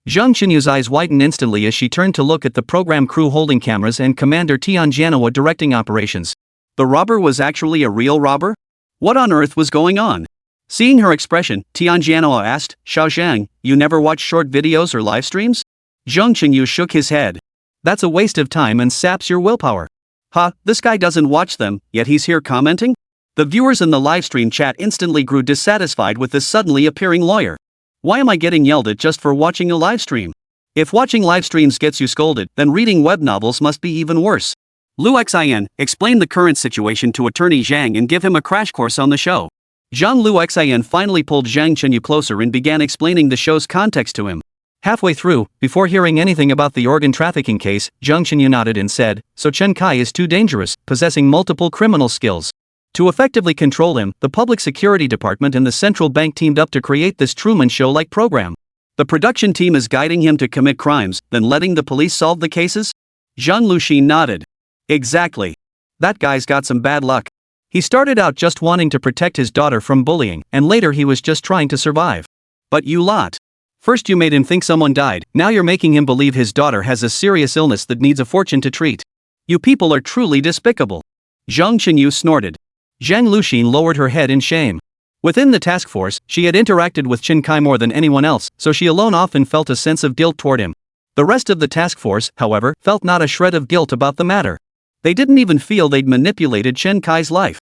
Zhang Qinyu's eyes widened instantly as she turned to look at the program crew holding cameras and Commander Tian Jianhua directing operations. The robber was actually a real robber? What on earth was going on? Seeing her expression, Tian Jianhua asked, "Xiao Zhang, you never watch short videos or live streams?" Zhang Qinyu shook his head. "That's a waste of time and saps your willpower." "Ha, this guy doesn't watch them, yet he's here commenting?" The viewers in the livestream chat instantly grew dissatisfied with this suddenly appearing lawyer. Why am I getting yelled at just for watching a livestream? If watching livestreams gets you scolded, then reading web novels must be even worse. Lu Xin, explain the current situation to Attorney Zhang and give him a crash course on the show. Zhang Lu Xin finally pulled Zhang Chenyu closer and began explaining the show's context to him. Halfway through, before hearing anything about the organ trafficking case, Zhang Chenyu nodded and said, "So Chen Kai is too dangerous, possessing multiple criminal skills. To effectively control him, the Public Security Department and the Central Bank teamed up to create this Truman Show-like program. The production team is guiding him to commit crimes, then letting the police solve the cases?" Zhang Luxin nodded. "Exactly. That guy's got some bad luck. He started out just wanting to protect his daughter from bullying, and later he was just trying to survive. But you lot. First you made him think someone died, now you're making him believe his daughter has a serious illness that needs a fortune to treat. You people are truly despicable." Zhang Chenyu snorted. Zhang Luxin lowered her head in shame. Within the task force, she had interacted with Chen Kai more than anyone else, so she alone often felt a sense of guilt toward him. The rest of the task force, however, felt not a shred of guilt about the matter. They didn't even feel they'd manipulated Chen Kai's life.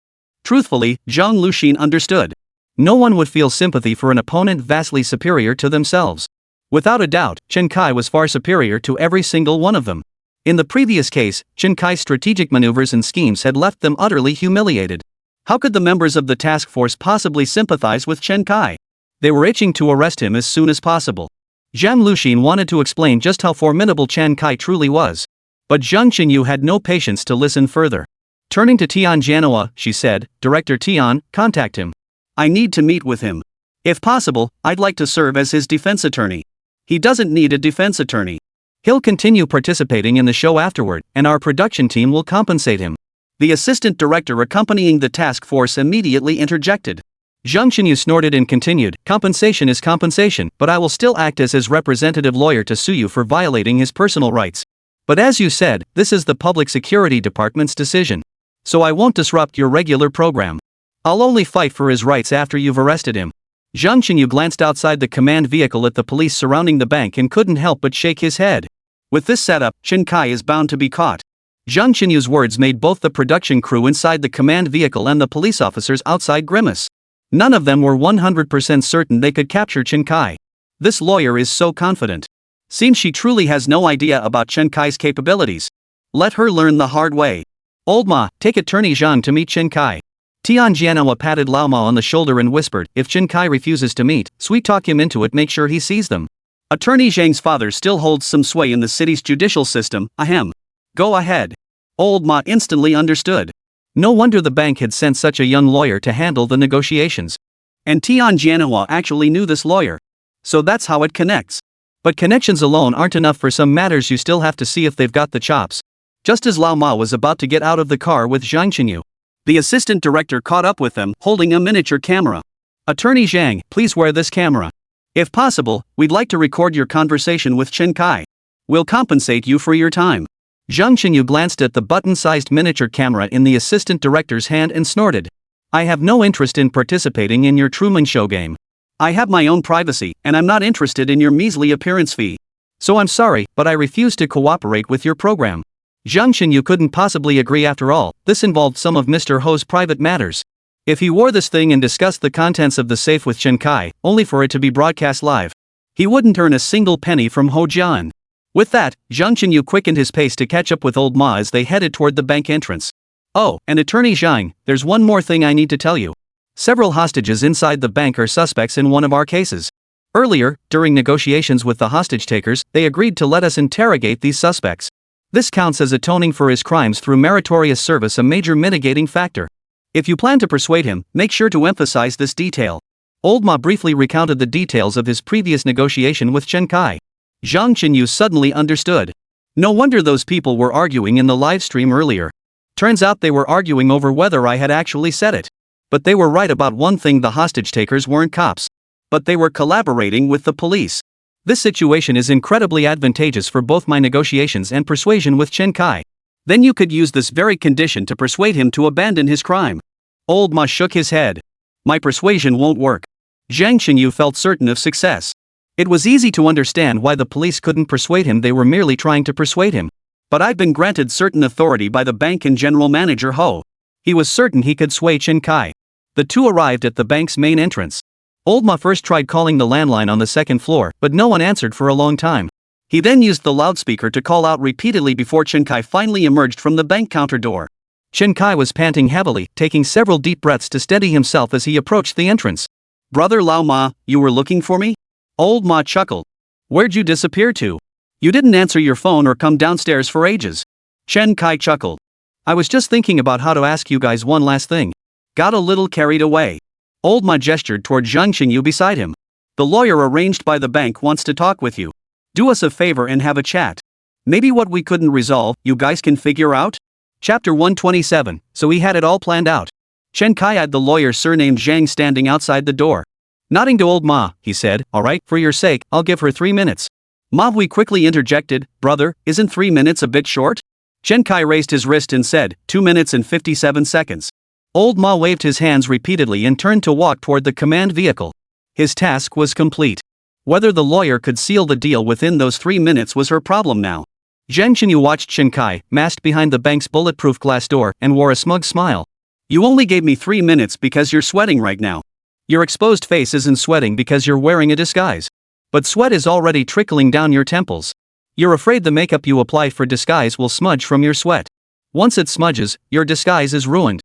Truthfully, Zhang Luxin understood. No one would feel sympathy for an opponent vastly superior to themselves. Without a doubt, Chen Kai was far superior to every single one of them. In the previous case, Chen Kai's strategic maneuvers and schemes had left them utterly humiliated. How could the members of the task force possibly sympathize with Chen Kai? They were itching to arrest him as soon as possible. Zhang Luxin wanted to explain just how formidable Chen Kai truly was. But Zhang Chenyu had no patience to listen further. Turning to Tian Jianhua, she said, "Director Tian, contact him. I need to meet with him. If possible, I'd like to serve as his defense attorney." "He doesn't need a defense attorney. He'll continue participating in the show afterward, and our production team will compensate him." The assistant director accompanying the task force immediately interjected. Zhang Chenyu snorted and continued, "Compensation is compensation, but I will still act as his representative lawyer to sue you for violating his personal rights. But as you said, this is the Public Security Department's decision. So I won't disrupt your regular program. I'll only fight for his rights after you've arrested him." Zhang Chenyu glanced outside the command vehicle at the police surrounding the bank and couldn't help but shake his head. With this setup, Chen Kai is bound to be caught. Zhang Chenyu's words made both the production crew inside the command vehicle and the police officers outside grimace. None of them were 100% certain they could capture Chen Kai. This lawyer is so confident. Seems she truly has no idea about Chen Kai's capabilities. Let her learn the hard way. "Old Ma, take Attorney Zhang to meet Chen Kai." Tian Jianhua patted Lao Ma on the shoulder and whispered, "If Chen Kai refuses to meet, sweet-talk him into it, make sure he sees them. Attorney Zhang's father still holds some sway in the city's judicial system, ahem. Go ahead." Old Ma instantly understood. No wonder the bank had sent such a young lawyer to handle the negotiations. And Tian Jianhua actually knew this lawyer. So that's how it connects. But connections alone aren't enough for some matters, you still have to see if they've got the chops. Just as Lao Ma was about to get out of the car with Zhang Chenyu, the assistant director caught up with them, holding a miniature camera. Attorney Zhang, please wear this camera. If possible, we'd like to record your conversation with Chen Kai. We'll compensate you for your time. Zhang Xinyu glanced at the button-sized miniature camera in the assistant director's hand and snorted. I have no interest in participating in your Truman Show game. I have my own privacy, and I'm not interested in your measly appearance fee. So I'm sorry, but I refuse to cooperate with your program. Zhang Xinyu couldn't possibly agree after all, this involved some of Mr. Ho's private matters. If he wore this thing and discussed the contents of the safe with Chen Kai, only for it to be broadcast live, he wouldn't earn a single penny from Ho Jian. With that, Zhang Xinyu quickened his pace to catch up with old Ma as they headed toward the bank entrance. Oh, and Attorney Zhang, there's one more thing I need to tell you. Several hostages inside the bank are suspects in one of our cases. Earlier, during negotiations with the hostage takers, they agreed to let us interrogate these suspects. This counts as atoning for his crimes through meritorious service, a major mitigating factor. If you plan to persuade him, make sure to emphasize this detail. Old Ma briefly recounted the details of his previous negotiation with Chen Kai. Zhang Xinyu suddenly understood. No wonder those people were arguing in the live stream earlier. Turns out they were arguing over whether I had actually said it. But they were right about one thing: the hostage takers weren't cops. But they were collaborating with the police. This situation is incredibly advantageous for both my negotiations and persuasion with Chen Kai. Then you could use this very condition to persuade him to abandon his crime. Old Ma shook his head. My persuasion won't work. Zhang Xinyu felt certain of success. It was easy to understand why the police couldn't persuade him, they were merely trying to persuade him. But I've been granted certain authority by the bank and General Manager Ho. He was certain he could sway Chen Kai. The two arrived at the bank's main entrance. Old Ma first tried calling the landline on the second floor, but no one answered for a long time. He then used the loudspeaker to call out repeatedly before Chen Kai finally emerged from the bank counter door. Chen Kai was panting heavily, taking several deep breaths to steady himself as he approached the entrance. Brother Lao Ma, you were looking for me? Old Ma chuckled. Where'd you disappear to? You didn't answer your phone or come downstairs for ages. Chen Kai chuckled. I was just thinking about how to ask you guys one last thing. Got a little carried away. Old Ma gestured toward Zhang Xinyu beside him. The lawyer arranged by the bank wants to talk with you. Do us a favor and have a chat. Maybe what we couldn't resolve, you guys can figure out? Chapter 127, so he had it all planned out. Chen Kai had the lawyer surnamed Zhang standing outside the door. Nodding to old Ma, he said, alright, for your sake, I'll give her 3 minutes. Manhwa quickly interjected, brother, isn't 3 minutes a bit short? Chen Kai raised his wrist and said, 2 minutes and 57 seconds. Old Ma waved his hands repeatedly and turned to walk toward the command vehicle. His task was complete. Whether the lawyer could seal the deal within those 3 minutes was her problem now. Zhang Xinyu watched Chen Kai, masked behind the bank's bulletproof glass door, and wore a smug smile. You only gave me 3 minutes because you're sweating right now. Your exposed face isn't sweating because you're wearing a disguise. But sweat is already trickling down your temples. You're afraid the makeup you apply for disguise will smudge from your sweat. Once it smudges, your disguise is ruined.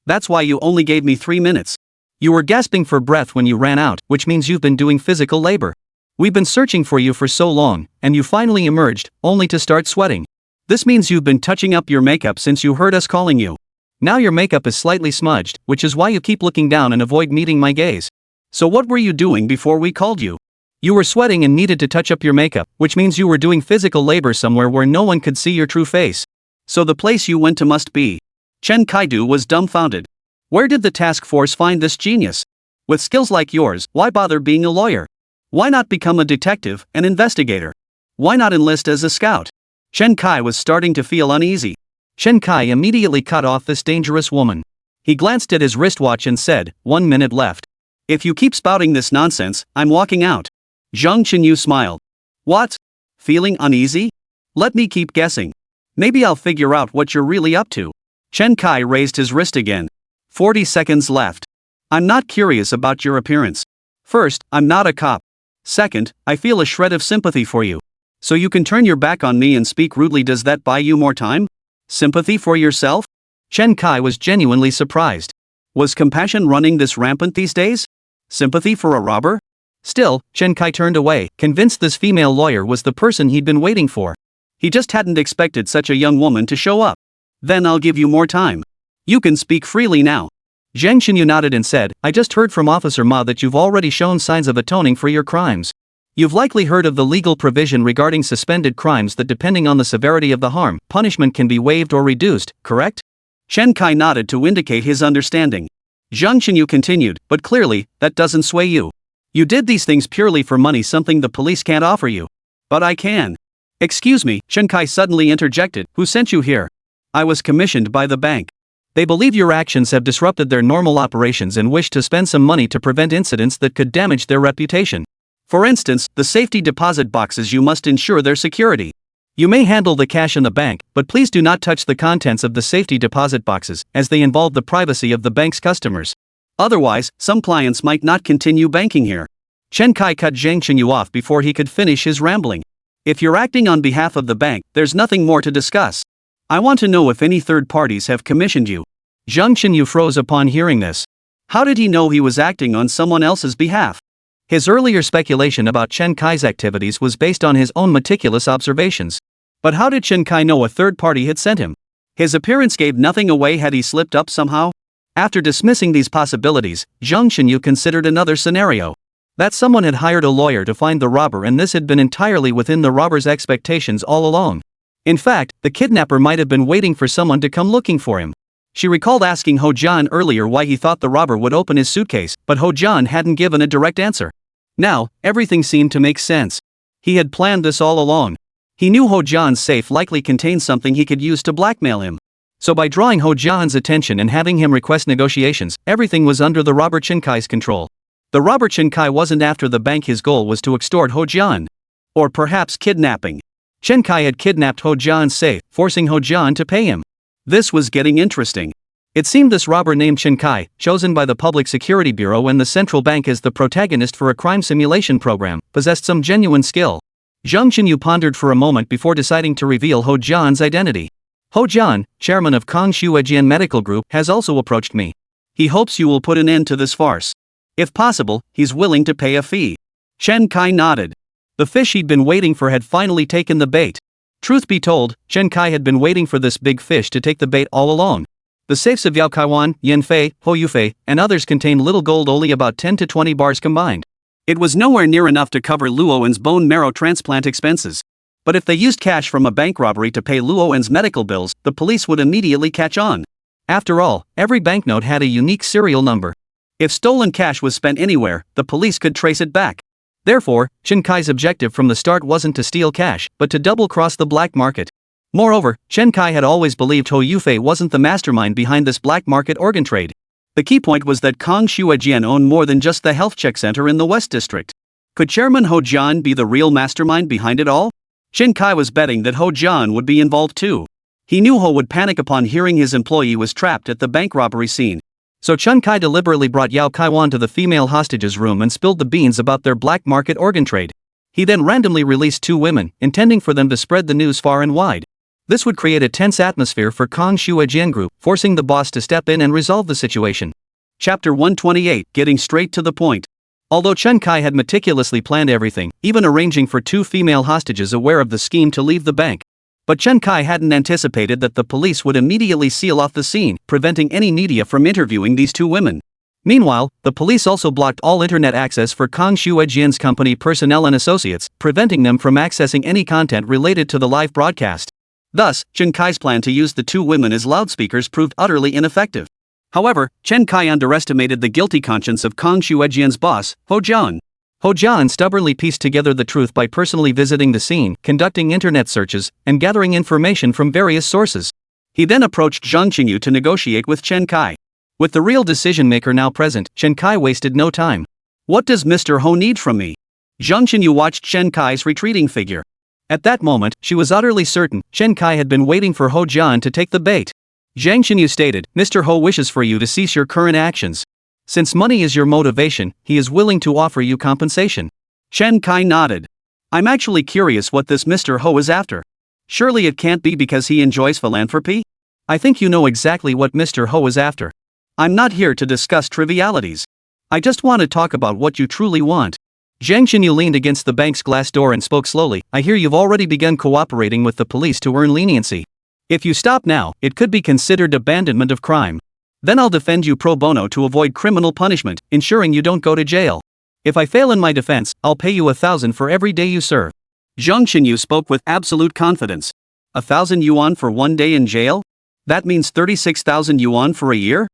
That's why you only gave me 3 minutes. You were gasping for breath when you ran out, which means you've been doing physical labor. We've been searching for you for so long, and you finally emerged, only to start sweating. This means you've been touching up your makeup since you heard us calling you. Now your makeup is slightly smudged, which is why you keep looking down and avoid meeting my gaze. So what were you doing before we called you? You were sweating and needed to touch up your makeup, which means you were doing physical labor somewhere where no one could see your true face. So the place you went to must be. Chen Kaidu was dumbfounded. Where did the task force find this genius? With skills like yours, why bother being a lawyer? Why not become a detective, an investigator? Why not enlist as a scout? Chen Kai was starting to feel uneasy. Chen Kai immediately cut off this dangerous woman. He glanced at his wristwatch and said, 1 minute left. If you keep spouting this nonsense, I'm walking out. Zhang Xinyu smiled. What? Feeling uneasy? Let me keep guessing. Maybe I'll figure out what you're really up to. Chen Kai raised his wrist again. 40 seconds left. I'm not curious about your appearance. First, I'm not a cop. Second, I feel a shred of sympathy for you. So you can turn your back on me and speak rudely. Does that buy you more time? Sympathy for yourself? Chen Kai was genuinely surprised. Was compassion running this rampant these days? Sympathy for a robber? Still, Chen Kai turned away, convinced this female lawyer was the person he'd been waiting for. He just hadn't expected such a young woman to show up. Then I'll give you more time. You can speak freely now. Zhang Xinyu nodded and said, I just heard from Officer Ma that you've already shown signs of atoning for your crimes. You've likely heard of the legal provision regarding suspended crimes that depending on the severity of the harm, punishment can be waived or reduced, correct? Chen Kai nodded to indicate his understanding. Zhang Xinyu continued, but clearly, that doesn't sway you. You did these things purely for money, something the police can't offer you. But I can. Excuse me, Chen Kai suddenly interjected, who sent you here? I was commissioned by the bank. They believe your actions have disrupted their normal operations and wish to spend some money to prevent incidents that could damage their reputation. For instance, the safety deposit boxes, you must ensure their security. You may handle the cash in the bank, but please do not touch the contents of the safety deposit boxes, as they involve the privacy of the bank's customers. Otherwise, some clients might not continue banking here. Chen Kai cut Zhang Xinyu off before he could finish his rambling. If you're acting on behalf of the bank, there's nothing more to discuss. I want to know if any third parties have commissioned you. Zhang Xinyu froze upon hearing this. How did he know he was acting on someone else's behalf? His earlier speculation about Chen Kai's activities was based on his own meticulous observations. But how did Chen Kai know a third party had sent him? His appearance gave nothing away. Had he slipped up somehow? After dismissing these possibilities, Zhang Xinyu considered another scenario. That someone had hired a lawyer to find the robber, and this had been entirely within the robber's expectations all along. In fact, the kidnapper might have been waiting for someone to come looking for him. She recalled asking Ho Jian earlier why he thought the robber would open his suitcase, but Ho Jian hadn't given a direct answer. Now, everything seemed to make sense. He had planned this all along. He knew Ho Jian's safe likely contained something he could use to blackmail him. So by drawing Ho Jian's attention and having him request negotiations, everything was under the robber Chen Kai's control. The robber Chen Kai wasn't after the bank. His goal was to extort Ho Jian. Or perhaps kidnapping. Chen Kai had kidnapped Ho Jian's safe, forcing Ho Jian to pay him. This was getting interesting. It seemed this robber named Chen Kai, chosen by the Public Security Bureau and the central bank as the protagonist for a crime simulation program, possessed some genuine skill. Zhang Xinyu pondered for a moment before deciding to reveal Ho Jian's identity. Ho Jian, chairman of Kongshuejian Medical Group, has also approached me. He hopes you will put an end to this farce. If possible, he's willing to pay a fee. Chen Kai nodded. The fish he'd been waiting for had finally taken the bait. Truth be told, Chen Kai had been waiting for this big fish to take the bait all along. The safes of Yao Kaiwan, Yin Fei, Ho Yufei, and others contained little gold, only about 10 to 20 bars combined. It was nowhere near enough to cover Luowen's bone marrow transplant expenses. But if they used cash from a bank robbery to pay Luowen's medical bills, the police would immediately catch on. After all, every banknote had a unique serial number. If stolen cash was spent anywhere, the police could trace it back. Therefore, Chen Kai's objective from the start wasn't to steal cash, but to double-cross the black market. Moreover, Chen Kai had always believed Ho Yufei wasn't the mastermind behind this black market organ trade. The key point was that Kongshuejian owned more than just the health check center in the West District. Could Chairman Ho Jian be the real mastermind behind it all? Chen Kai was betting that Ho Jian would be involved too. He knew Ho would panic upon hearing his employee was trapped at the bank robbery scene. So Chen Kai deliberately brought Yao Kaiwan to the female hostage's room and spilled the beans about their black market organ trade. He then randomly released 2 women, intending for them to spread the news far and wide. This would create a tense atmosphere for Kongshuejian Group, forcing the boss to step in and resolve the situation. Chapter 128, Getting Straight to the Point. Although Chen Kai had meticulously planned everything, even arranging for 2 female hostages aware of the scheme to leave the bank. But Chen Kai hadn't anticipated that the police would immediately seal off the scene, preventing any media from interviewing these 2 women. Meanwhile, the police also blocked all internet access for Kongshuejian's company personnel and associates, preventing them from accessing any content related to the live broadcast. Thus, Chen Kai's plan to use the 2 women as loudspeakers proved utterly ineffective. However, Chen Kai underestimated the guilty conscience of Kongshuejian's boss, Ho Jian. Ho Jian stubbornly pieced together the truth by personally visiting the scene, conducting internet searches, and gathering information from various sources. He then approached Zhang Xinyu to negotiate with Chen Kai. With the real decision-maker now present, Chen Kai wasted no time. What does Mr. Ho need from me? Zhang Xinyu watched Chen Kai's retreating figure. At that moment, she was utterly certain Chen Kai had been waiting for Ho Jian to take the bait. Zhang Xinyu stated, Mr. Ho wishes for you to cease your current actions. Since money is your motivation, he is willing to offer you compensation. Chen Kai nodded. I'm actually curious what this Mr. Ho is after. Surely it can't be because he enjoys philanthropy? I think you know exactly what Mr. Ho is after. I'm not here to discuss trivialities. I just want to talk about what you truly want. Zhang Xinyu leaned against the bank's glass door and spoke slowly. I hear you've already begun cooperating with the police to earn leniency. If you stop now, it could be considered abandonment of crime. Then I'll defend you pro bono to avoid criminal punishment, ensuring you don't go to jail. If I fail in my defense, I'll pay you 1,000 for every day you serve. Zhang Xinyu spoke with absolute confidence. 1,000 yuan for 1 day in jail? That means 36,000 yuan for a year?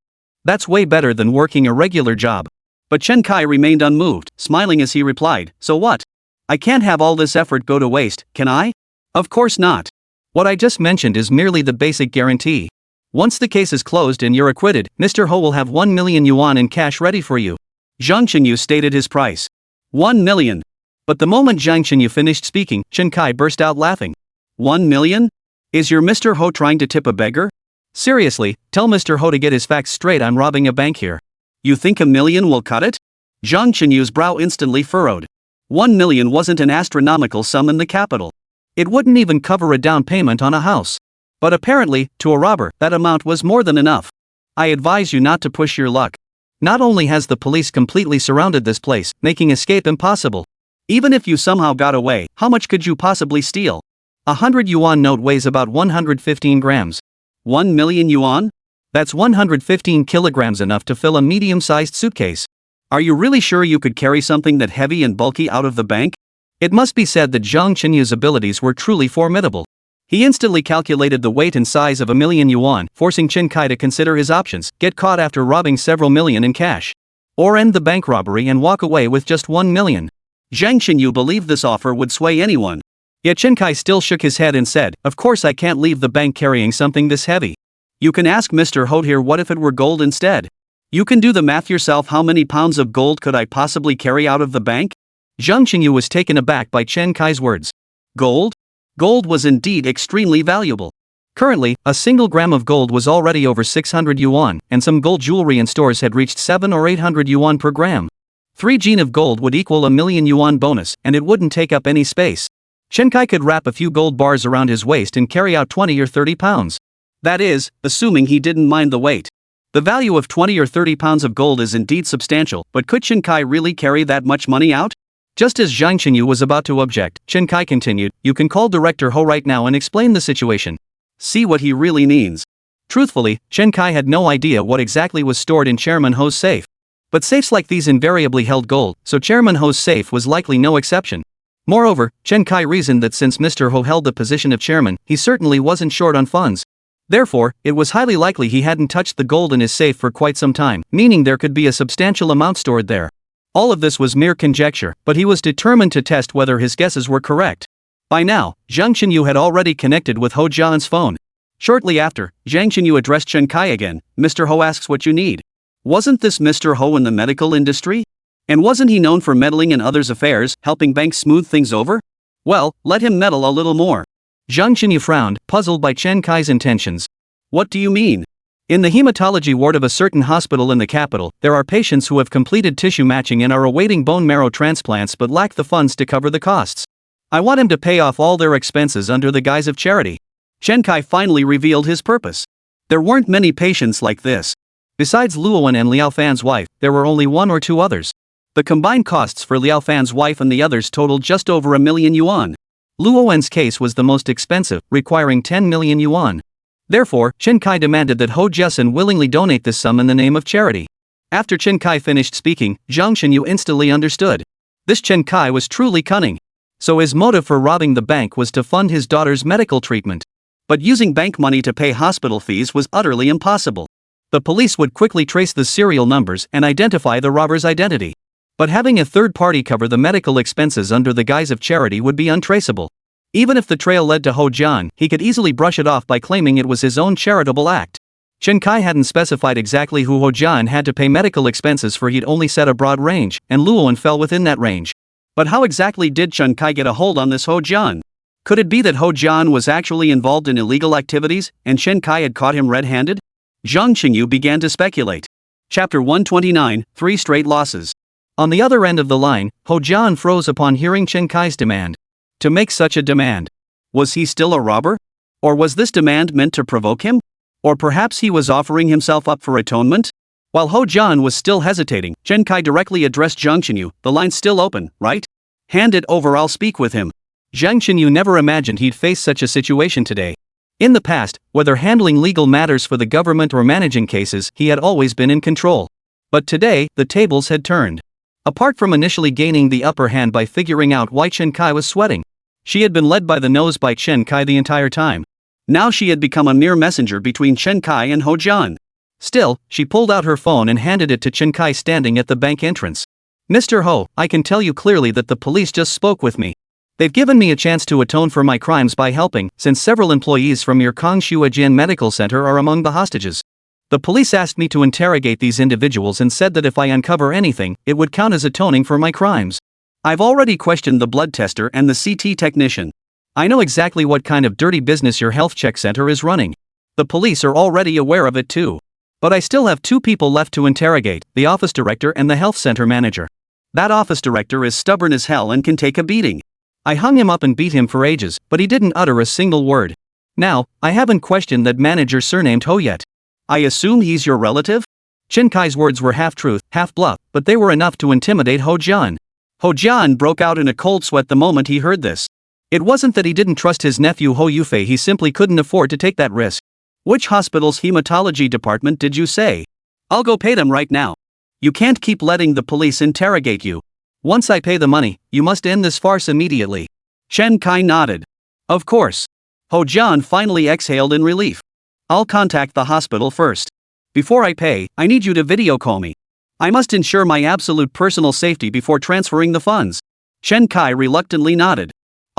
That's way better than working a regular job. But Chen Kai remained unmoved, smiling as he replied, so what? I can't have all this effort go to waste, can I? Of course not. What I just mentioned is merely the basic guarantee. Once the case is closed and you're acquitted, Mr. Ho will have 1 million yuan in cash ready for you. Zhang Qinyu stated his price. 1 million. But the moment Zhang Qinyu finished speaking, Chen Kai burst out laughing. 1 million? Is your Mr. Ho trying to tip a beggar? Seriously, tell Mr. Ho to get his facts straight, I'm robbing a bank here. You think a million will cut it? Zhang Qinyu's brow instantly furrowed. 1 million wasn't an astronomical sum in the capital. It wouldn't even cover a down payment on a house. But apparently, to a robber, that amount was more than enough. I advise you not to push your luck. Not only has the police completely surrounded this place, making escape impossible. Even if you somehow got away, how much could you possibly steal? 100 yuan note weighs about 115 grams. 1 million yuan? That's 115 kilograms, enough to fill a medium-sized suitcase. Are you really sure you could carry something that heavy and bulky out of the bank? It must be said that Zhang Qinyu's abilities were truly formidable. He instantly calculated the weight and size of 1 million yuan, forcing Chen Kai to consider his options: get caught after robbing several million in cash, or end the bank robbery and walk away with just 1 million. Zhang Qinyu believed this offer would sway anyone. Yet Chen Kai still shook his head and said, of course I can't leave the bank carrying something this heavy. You can ask Mr. Ho here, what if it were gold instead? You can do the math yourself. How many pounds of gold could I possibly carry out of the bank? Zhang Qinyu was taken aback by Chen Kai's words. Gold? Gold was indeed extremely valuable. Currently, a single gram of gold was already over 600 yuan, and some gold jewelry in stores had reached 700 or 800 yuan per gram. 3 gen of gold would equal 1 million yuan bonus, and it wouldn't take up any space. Chen Kai could wrap a few gold bars around his waist and carry out 20 or 30 pounds. That is, assuming he didn't mind the weight. The value of 20 or 30 pounds of gold is indeed substantial, but could Chen Kai really carry that much money out? Just as Zhang Qinyu was about to object, Chen Kai continued, you can call Director Ho right now and explain the situation. See what he really means. Truthfully, Chen Kai had no idea what exactly was stored in Chairman Ho's safe. But safes like these invariably held gold, so Chairman Ho's safe was likely no exception. Moreover, Chen Kai reasoned that since Mr. Ho held the position of chairman, he certainly wasn't short on funds. Therefore, it was highly likely he hadn't touched the gold in his safe for quite some time, meaning there could be a substantial amount stored there. All of this was mere conjecture, but he was determined to test whether his guesses were correct. By now, Zhang Qinyu had already connected with Ho Jian's phone. Shortly after, Zhang Qinyu addressed Chen Kai again. Mr. Ho asks what you need. Wasn't this Mr. Ho in the medical industry? And wasn't he known for meddling in others' affairs, helping banks smooth things over? Well, let him meddle a little more. Zhang Qinyu frowned, puzzled by Chen Kai's intentions. What do you mean? In the hematology ward of a certain hospital in the capital, there are patients who have completed tissue matching and are awaiting bone marrow transplants but lack the funds to cover the costs. I want him to pay off all their expenses under the guise of charity. Chen Kai finally revealed his purpose. There weren't many patients like this. Besides Luowen and Liao Fan's wife, there were only 1 or 2 others. The combined costs for Liao Fan's wife and the others totaled just over 1 million yuan. Luowen's case was the most expensive, requiring 10 million yuan. Therefore, Chen Kai demanded that Ho Jiasen willingly donate this sum in the name of charity. After Chen Kai finished speaking, Zhang Qinyu instantly understood. This Chen Kai was truly cunning. So his motive for robbing the bank was to fund his daughter's medical treatment. But using bank money to pay hospital fees was utterly impossible. The police would quickly trace the serial numbers and identify the robber's identity. But having a third party cover the medical expenses under the guise of charity would be untraceable. Even if the trail led to Ho Jian, he could easily brush it off by claiming it was his own charitable act. Chen Kai hadn't specified exactly who Ho Jian had to pay medical expenses for. He'd only set a broad range, and Luowen fell within that range. But how exactly did Chen Kai get a hold on this Ho Jian? Could it be that Ho Jian was actually involved in illegal activities, and Chen Kai had caught him red-handed? Zhang Qinyu began to speculate. Chapter 129, 3 Straight Losses. On the other end of the line, Ho Jian froze upon hearing Chen Kai's demand. To make such a demand. Was he still a robber? Or was this demand meant to provoke him? Or perhaps he was offering himself up for atonement? While Ho Jian was still hesitating, Chen Kai directly addressed Zhang Qinyu. The line's still open, right? Hand it over, I'll speak with him. Zhang Qinyu never imagined he'd face such a situation today. In the past, whether handling legal matters for the government or managing cases, he had always been in control. But today, the tables had turned. Apart from initially gaining the upper hand by figuring out why Chen Kai was sweating, she had been led by the nose by Chen Kai the entire time. Now she had become a mere messenger between Chen Kai and Ho Jian. Still, she pulled out her phone and handed it to Chen Kai standing at the bank entrance. Mr. Ho, I can tell you clearly that the police just spoke with me. They've given me a chance to atone for my crimes by helping, since several employees from your Kongshuajian Medical Center are among the hostages. The police asked me to interrogate these individuals and said that if I uncover anything, it would count as atoning for my crimes. I've already questioned the blood tester and the CT technician. I know exactly what kind of dirty business your health check center is running. The police are already aware of it too. But I still have 2 people left to interrogate, the office director and the health center manager. That office director is stubborn as hell and can take a beating. I hung him up and beat him for ages, but he didn't utter a single word. Now, I haven't questioned that manager surnamed Ho yet. I assume he's your relative? Chen Kai's words were half truth, half bluff, but they were enough to intimidate Ho Jian. Ho Jian broke out in a cold sweat the moment he heard this. It wasn't that he didn't trust his nephew Ho Yufei, he simply couldn't afford to take that risk. Which hospital's hematology department did you say? I'll go pay them right now. You can't keep letting the police interrogate you. Once I pay the money, you must end this farce immediately. Chen Kai nodded. Of course. Ho Jian finally exhaled in relief. I'll contact the hospital first. Before I pay, I need you to video call me. I must ensure my absolute personal safety before transferring the funds. Chen Kai reluctantly nodded.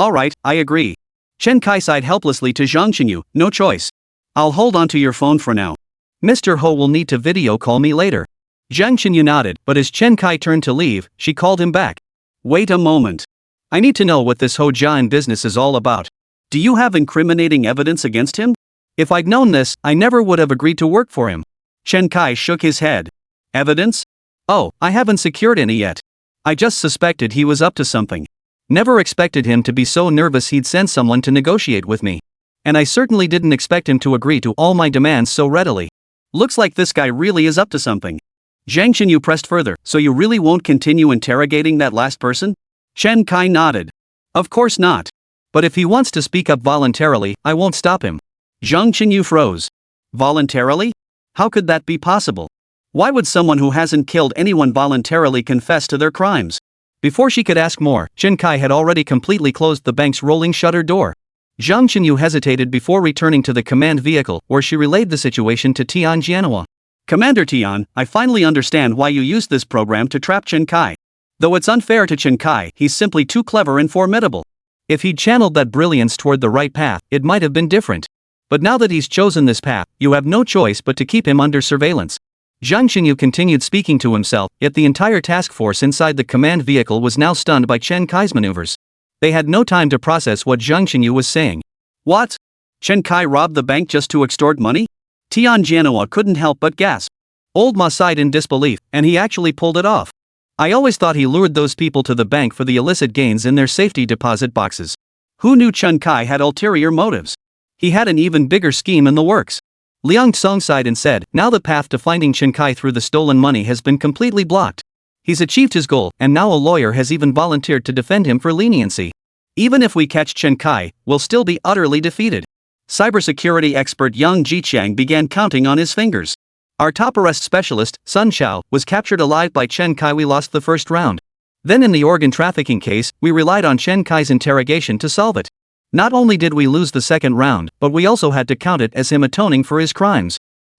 Alright, I agree. Chen Kai sighed helplessly to Zhang Xinyu, no choice. I'll hold on to your phone for now. Mr. Ho will need to video call me later. Zhang Xinyu nodded, but as Chen Kai turned to leave, she called him back. Wait a moment. I need to know what this Ho Jian business is all about. Do you have incriminating evidence against him? If I'd known this, I never would have agreed to work for him. Chen Kai shook his head. Evidence? Oh, I haven't secured any yet. I just suspected he was up to something. Never expected him to be so nervous he'd send someone to negotiate with me. And I certainly didn't expect him to agree to all my demands so readily. Looks like this guy really is up to something. Zhang Xinyu pressed further, so you really won't continue interrogating that last person? Chen Kai nodded. Of course not. But if he wants to speak up voluntarily, I won't stop him. Zhang Xinyu froze. Voluntarily? How could that be possible? Why would someone who hasn't killed anyone voluntarily confess to their crimes? Before she could ask more, Chen Kai had already completely closed the bank's rolling shutter door. Zhang Xinyu hesitated before returning to the command vehicle, where she relayed the situation to Tian Jianhua. Commander Tian, I finally understand why you used this program to trap Chen Kai. Though it's unfair to Chen Kai, he's simply too clever and formidable. If he'd channeled that brilliance toward the right path, it might have been different. But now that he's chosen this path, you have no choice but to keep him under surveillance. Zhang Xinyu continued speaking to himself, yet the entire task force inside the command vehicle was now stunned by Chen Kai's maneuvers. They had no time to process what Zhang Xinyu was saying. What? Chen Kai robbed the bank just to extort money? Tian Jianhua couldn't help but gasp. Old Ma sighed in disbelief, and he actually pulled it off. I always thought he lured those people to the bank for the illicit gains in their safety deposit boxes. Who knew Chen Kai had ulterior motives? He had an even bigger scheme in the works. Liang Tsong sighed and said, now the path to finding Chen Kai through the stolen money has been completely blocked. He's achieved his goal, and now a lawyer has even volunteered to defend him for leniency. Even if we catch Chen Kai, we'll still be utterly defeated. Cybersecurity expert Yang Jiqiang began counting on his fingers. Our top arrest specialist, Sun Xiao, was captured alive by Chen Kai. We lost the first round. Then in the organ trafficking case, we relied on Chen Kai's interrogation to solve it. Not only did we lose the second round, but we also had to count it as him atoning for his crimes.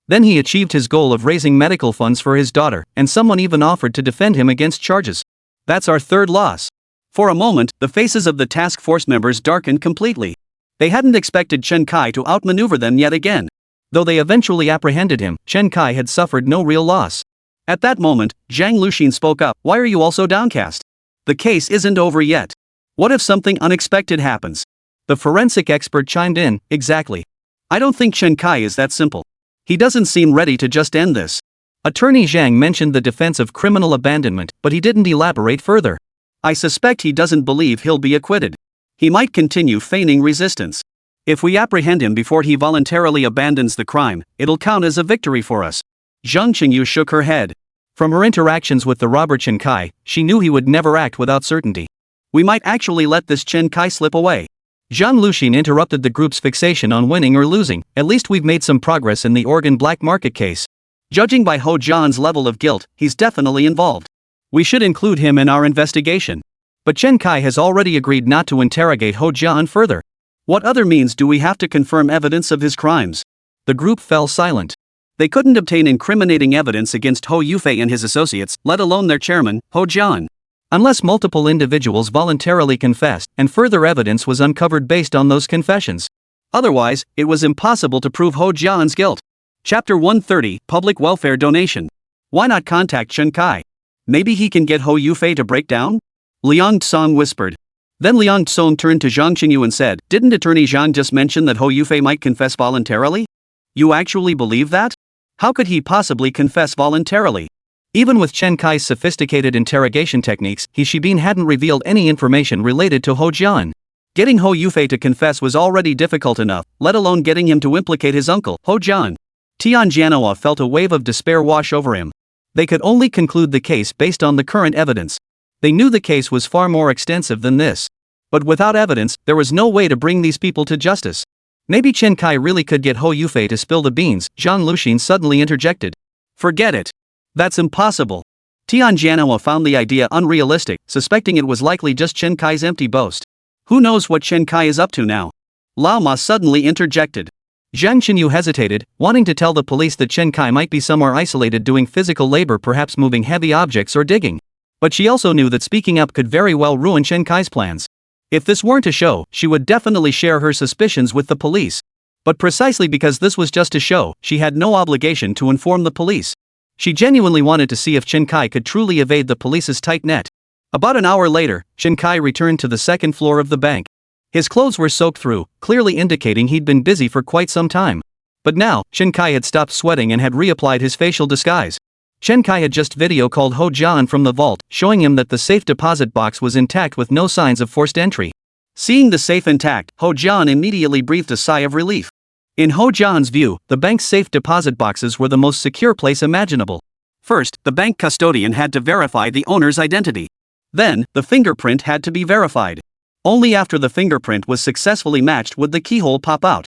Then he achieved his goal of raising medical funds for his daughter, and someone even offered to defend him against charges. That's our third loss. For a moment, the faces of the task force members darkened completely. They hadn't expected Chen Kai to outmaneuver them yet again. Though they eventually apprehended him, Chen Kai had suffered no real loss. At that moment, Zhang Luxin spoke up. Why are you all so downcast? The case isn't over yet. What if something unexpected happens? The forensic expert chimed in. Exactly. I don't think Chen Kai is that simple. He doesn't seem ready to just end this. Attorney Zhang mentioned the defense of criminal abandonment, but he didn't elaborate further. I suspect he doesn't believe he'll be acquitted. He might continue feigning resistance. If we apprehend him before he voluntarily abandons the crime, it'll count as a victory for us. Zhang Qingyu shook her head. From her interactions with the robber Chen Kai, she knew he would never act without certainty. We might actually let this Chen Kai slip away. Zhang Luxin interrupted the group's fixation on winning or losing. At least we've made some progress in the organ black market case. Judging by Ho Jian's level of guilt, he's definitely involved. We should include him in our investigation. But Chen Kai has already agreed not to interrogate Ho Jian further. What other means do we have to confirm evidence of his crimes? The group fell silent. They couldn't obtain incriminating evidence against Ho Yufei and his associates, let alone their chairman, Ho Jian. Unless multiple individuals voluntarily confessed, and further evidence was uncovered based on those confessions. Otherwise, it was impossible to prove Ho Jian's guilt. Chapter 130, Public Welfare Donation. Why not contact Chen Kai? Maybe he can get Ho Yufei to break down? Liang Tsong whispered. Then Liang Tsong turned to Zhang Qinyu and said, "Didn't Attorney Zhang just mention that Ho Yufei might confess voluntarily? You actually believe that? How could he possibly confess voluntarily?" Even with Chen Kai's sophisticated interrogation techniques, He Shibin hadn't revealed any information related to Ho Jian. Getting Ho Yufei to confess was already difficult enough, let alone getting him to implicate his uncle, Ho Jian. Tian Jianhua felt a wave of despair wash over him. They could only conclude the case based on the current evidence. They knew the case was far more extensive than this. But without evidence, there was no way to bring these people to justice. Maybe Chen Kai really could get Ho Yufei to spill the beans, Zhang Luxin suddenly interjected. Forget it. That's impossible. Tian Jianhua found the idea unrealistic, suspecting it was likely just Chen Kai's empty boast. Who knows what Chen Kai is up to now? Lao Ma suddenly interjected. Zhang Qinyu hesitated, wanting to tell the police that Chen Kai might be somewhere isolated doing physical labor, perhaps moving heavy objects or digging. But she also knew that speaking up could very well ruin Chen Kai's plans. If this weren't a show, she would definitely share her suspicions with the police. But precisely because this was just a show, she had no obligation to inform the police. She genuinely wanted to see if Chen Kai could truly evade the police's tight net. About an hour later, Chen Kai returned to the second floor of the bank. His clothes were soaked through, clearly indicating he'd been busy for quite some time. But now, Chen Kai had stopped sweating and had reapplied his facial disguise. Chen Kai had just video called Ho Jian from the vault, showing him that the safe deposit box was intact with no signs of forced entry. Seeing the safe intact, Ho Jian immediately breathed a sigh of relief. In Ho Jian's view, the bank's safe deposit boxes were the most secure place imaginable. First, the bank custodian had to verify the owner's identity. Then, the fingerprint had to be verified. Only after the fingerprint was successfully matched would the keyhole pop out.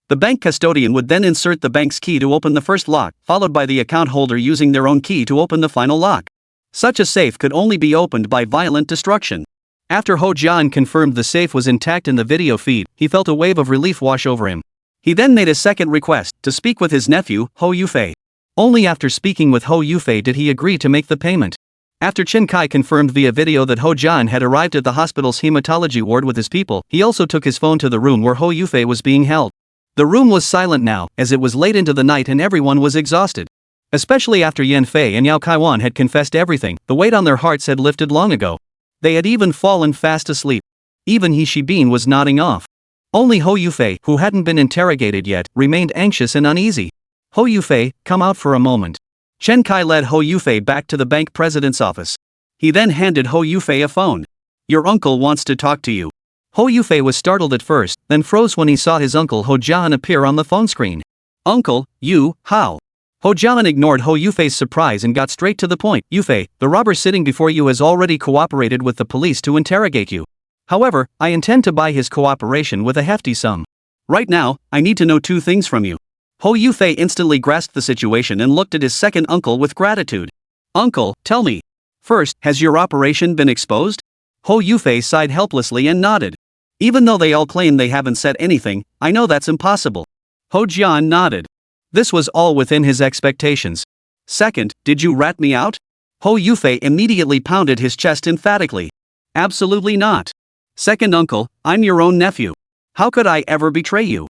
The bank custodian would then insert the bank's key to open the first lock, followed by the account holder using their own key to open the final lock. Such a safe could only be opened by violent destruction. After Ho Jian confirmed the safe was intact in the video feed, he felt a wave of relief wash over him. He then made a second request, to speak with his nephew, Ho Yufei. Only after speaking with Ho Yufei did he agree to make the payment. After Chen Kai confirmed via video that Ho Jian had arrived at the hospital's hematology ward with his people, he also took his phone to the room where Ho Yufei was being held. The room was silent now, as it was late into the night and everyone was exhausted. Especially after Yan Fei and Yao Kaiwan had confessed everything, the weight on their hearts had lifted long ago. They had even fallen fast asleep. Even He Shibin was nodding off. Only Ho Yufei, who hadn't been interrogated yet, remained anxious and uneasy. Ho Yufei, come out for a moment. Chen Kai led Ho Yufei back to the bank president's office. He then handed Ho Yufei a phone. Your uncle wants to talk to you. Ho Yufei was startled at first, then froze when he saw his uncle Ho Jian appear on the phone screen. Uncle, you, how? Ho Jian ignored Ho Yufei's surprise and got straight to the point. Yufei, the robber sitting before you has already cooperated with the police to interrogate you. However, I intend to buy his cooperation with a hefty sum. Right now, I need to know two things from you. Ho Yufei instantly grasped the situation and looked at his second uncle with gratitude. Uncle, tell me. First, has your operation been exposed? Ho Yufei sighed helplessly and nodded. Even though they all claim they haven't said anything, I know that's impossible. Ho Jian nodded. This was all within his expectations. Second, did you rat me out? Ho Yufei immediately pounded his chest emphatically. Absolutely not. Second uncle, I'm your own nephew. How could I ever betray you?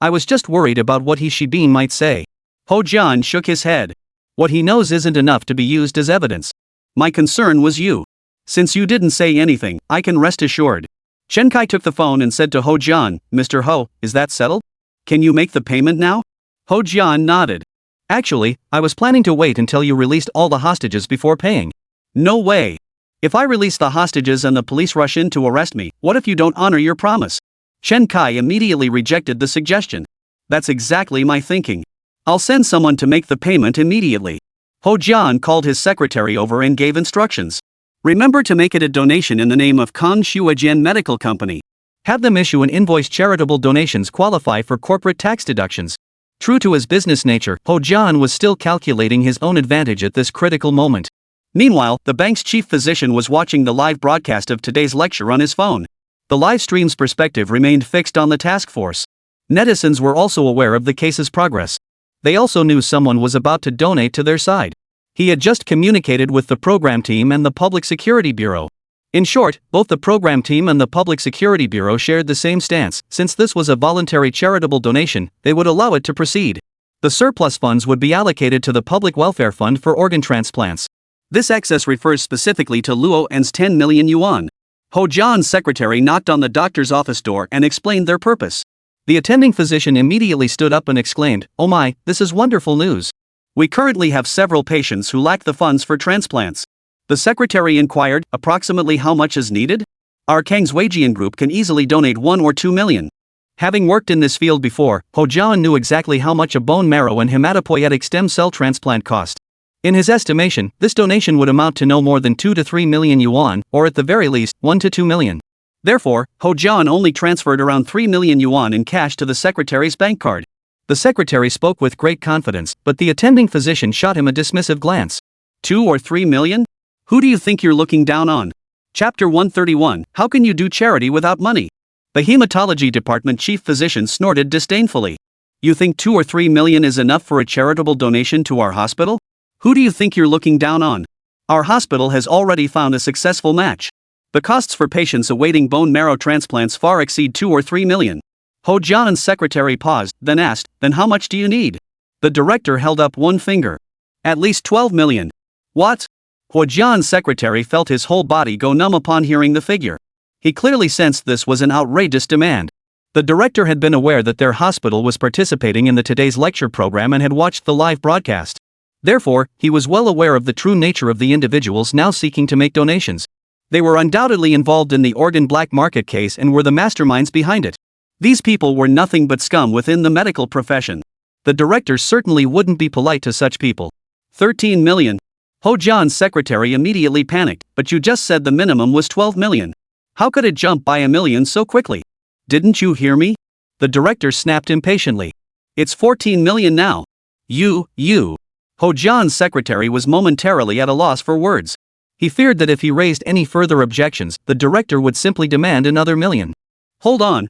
I was just worried about what He Shibin might say. Ho Jian shook his head. What he knows isn't enough to be used as evidence. My concern was you. Since you didn't say anything, I can rest assured. Chen Kai took the phone and said to Ho Jian, Mr. Ho, is that settled? Can you make the payment now? Ho Jian nodded. Actually, I was planning to wait until you released all the hostages before paying. No way. If I release the hostages and the police rush in to arrest me, what if you don't honor your promise? Chen Kai immediately rejected the suggestion. That's exactly my thinking. I'll send someone to make the payment immediately. Ho Jian called his secretary over and gave instructions. Remember to make it a donation in the name of Kang Shuajian Medical Company. Have them issue an invoice. Charitable donations qualify for corporate tax deductions. True to his business nature, Ho Jian was still calculating his own advantage at this critical moment. Meanwhile, the bank's chief physician was watching the live broadcast of today's lecture on his phone. The live stream's perspective remained fixed on the task force. Netizens were also aware of the case's progress. They also knew someone was about to donate to their side. He had just communicated with the program team and the Public Security Bureau. In short, both the program team and the Public Security Bureau shared the same stance. Since this was a voluntary charitable donation, they would allow it to proceed. The surplus funds would be allocated to the Public Welfare Fund for organ transplants. This excess refers specifically to Luo N's 10 million yuan. Ho Jian's secretary knocked on the doctor's office door and explained their purpose. The attending physician immediately stood up and exclaimed, "Oh my, this is wonderful news. We currently have several patients who lack the funds for transplants." The secretary inquired, "Approximately how much is needed?" "Our Kang's Weijian group can easily donate 1 or 2 million. Having worked in this field before, Ho Jian knew exactly how much a bone marrow and hematopoietic stem cell transplant cost. In his estimation, this donation would amount to no more than 2 to 3 million yuan, or at the very least, 1 to 2 million. Therefore, Ho Jian only transferred around 3 million yuan in cash to the secretary's bank card. The secretary spoke with great confidence, but the attending physician shot him a dismissive glance. 2 or 3 million? Who do you think you're looking down on? Chapter 131, How can you do charity without money? The hematology department chief physician snorted disdainfully. You think 2 or 3 million is enough for a charitable donation to our hospital? Who do you think you're looking down on? Our hospital has already found a successful match. The costs for patients awaiting bone marrow transplants far exceed 2 or 3 million. Ho Jian's secretary paused, then asked, "Then how much do you need?" The director held up one finger. "At least 12 million. What? Ho Jian's secretary felt his whole body go numb upon hearing the figure. He clearly sensed this was an outrageous demand. The director had been aware that their hospital was participating in the today's lecture program and had watched the live broadcast. Therefore, he was well aware of the true nature of the individuals now seeking to make donations. They were undoubtedly involved in the organ black market case and were the masterminds behind it. These people were nothing but scum within the medical profession. The director certainly wouldn't be polite to such people. 13 million. Ho Jian's secretary immediately panicked, "But you just said the minimum was 12 million. How could it jump by a million so quickly? Didn't you hear me?" The director snapped impatiently. "It's 14 million now. You. Ho Jian's secretary was momentarily at a loss for words. He feared that if he raised any further objections, the director would simply demand another million. Hold on,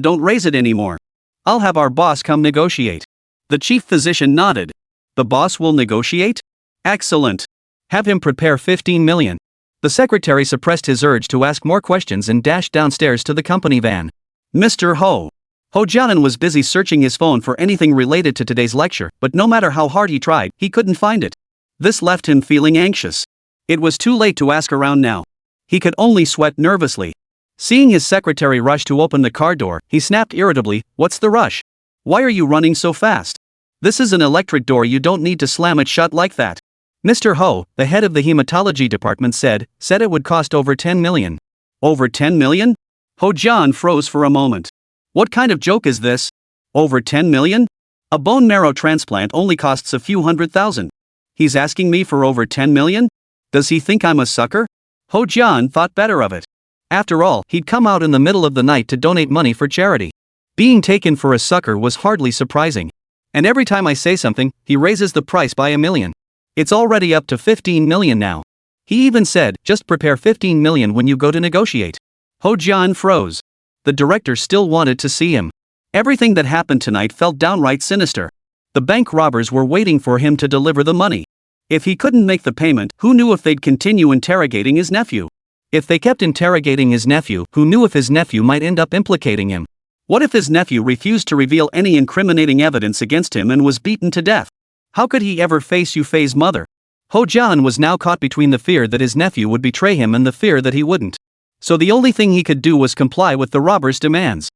don't raise it anymore. I'll have our boss come negotiate." The chief physician nodded. "The boss will negotiate? Excellent. Have him prepare 15 million. The secretary suppressed his urge to ask more questions and dashed downstairs to the company van. Mr. Ho Jianan was busy searching his phone for anything related to today's lecture, but no matter how hard he tried, he couldn't find it. This left him feeling anxious. It was too late to ask around now. He could only sweat nervously. Seeing his secretary rush to open the car door, he snapped irritably, "What's the rush? Why are you running so fast? This is an electric door, you don't need to slam it shut like that." Mr. Ho, the head of the hematology department said it would cost over 10 million. Over 10 million? Ho Jian froze for a moment. What kind of joke is this? Over 10 million? A bone marrow transplant only costs a few $100,000. He's asking me for over 10 million? Does he think I'm a sucker? Ho Jian thought better of it. After all, he'd come out in the middle of the night to donate money for charity. Being taken for a sucker was hardly surprising. And every time I say something, he raises the price by a million. It's already up to 15 million now. He even said, "Just prepare 15 million when you go to negotiate." Ho Jian froze. The director still wanted to see him. Everything that happened tonight felt downright sinister. The bank robbers were waiting for him to deliver the money. If he couldn't make the payment, who knew if they'd continue interrogating his nephew? If they kept interrogating his nephew, who knew if his nephew might end up implicating him? What if his nephew refused to reveal any incriminating evidence against him and was beaten to death? How could he ever face Yufei's mother? Ho Jian was now caught between the fear that his nephew would betray him and the fear that he wouldn't. So the only thing he could do was comply with the robbers' demands.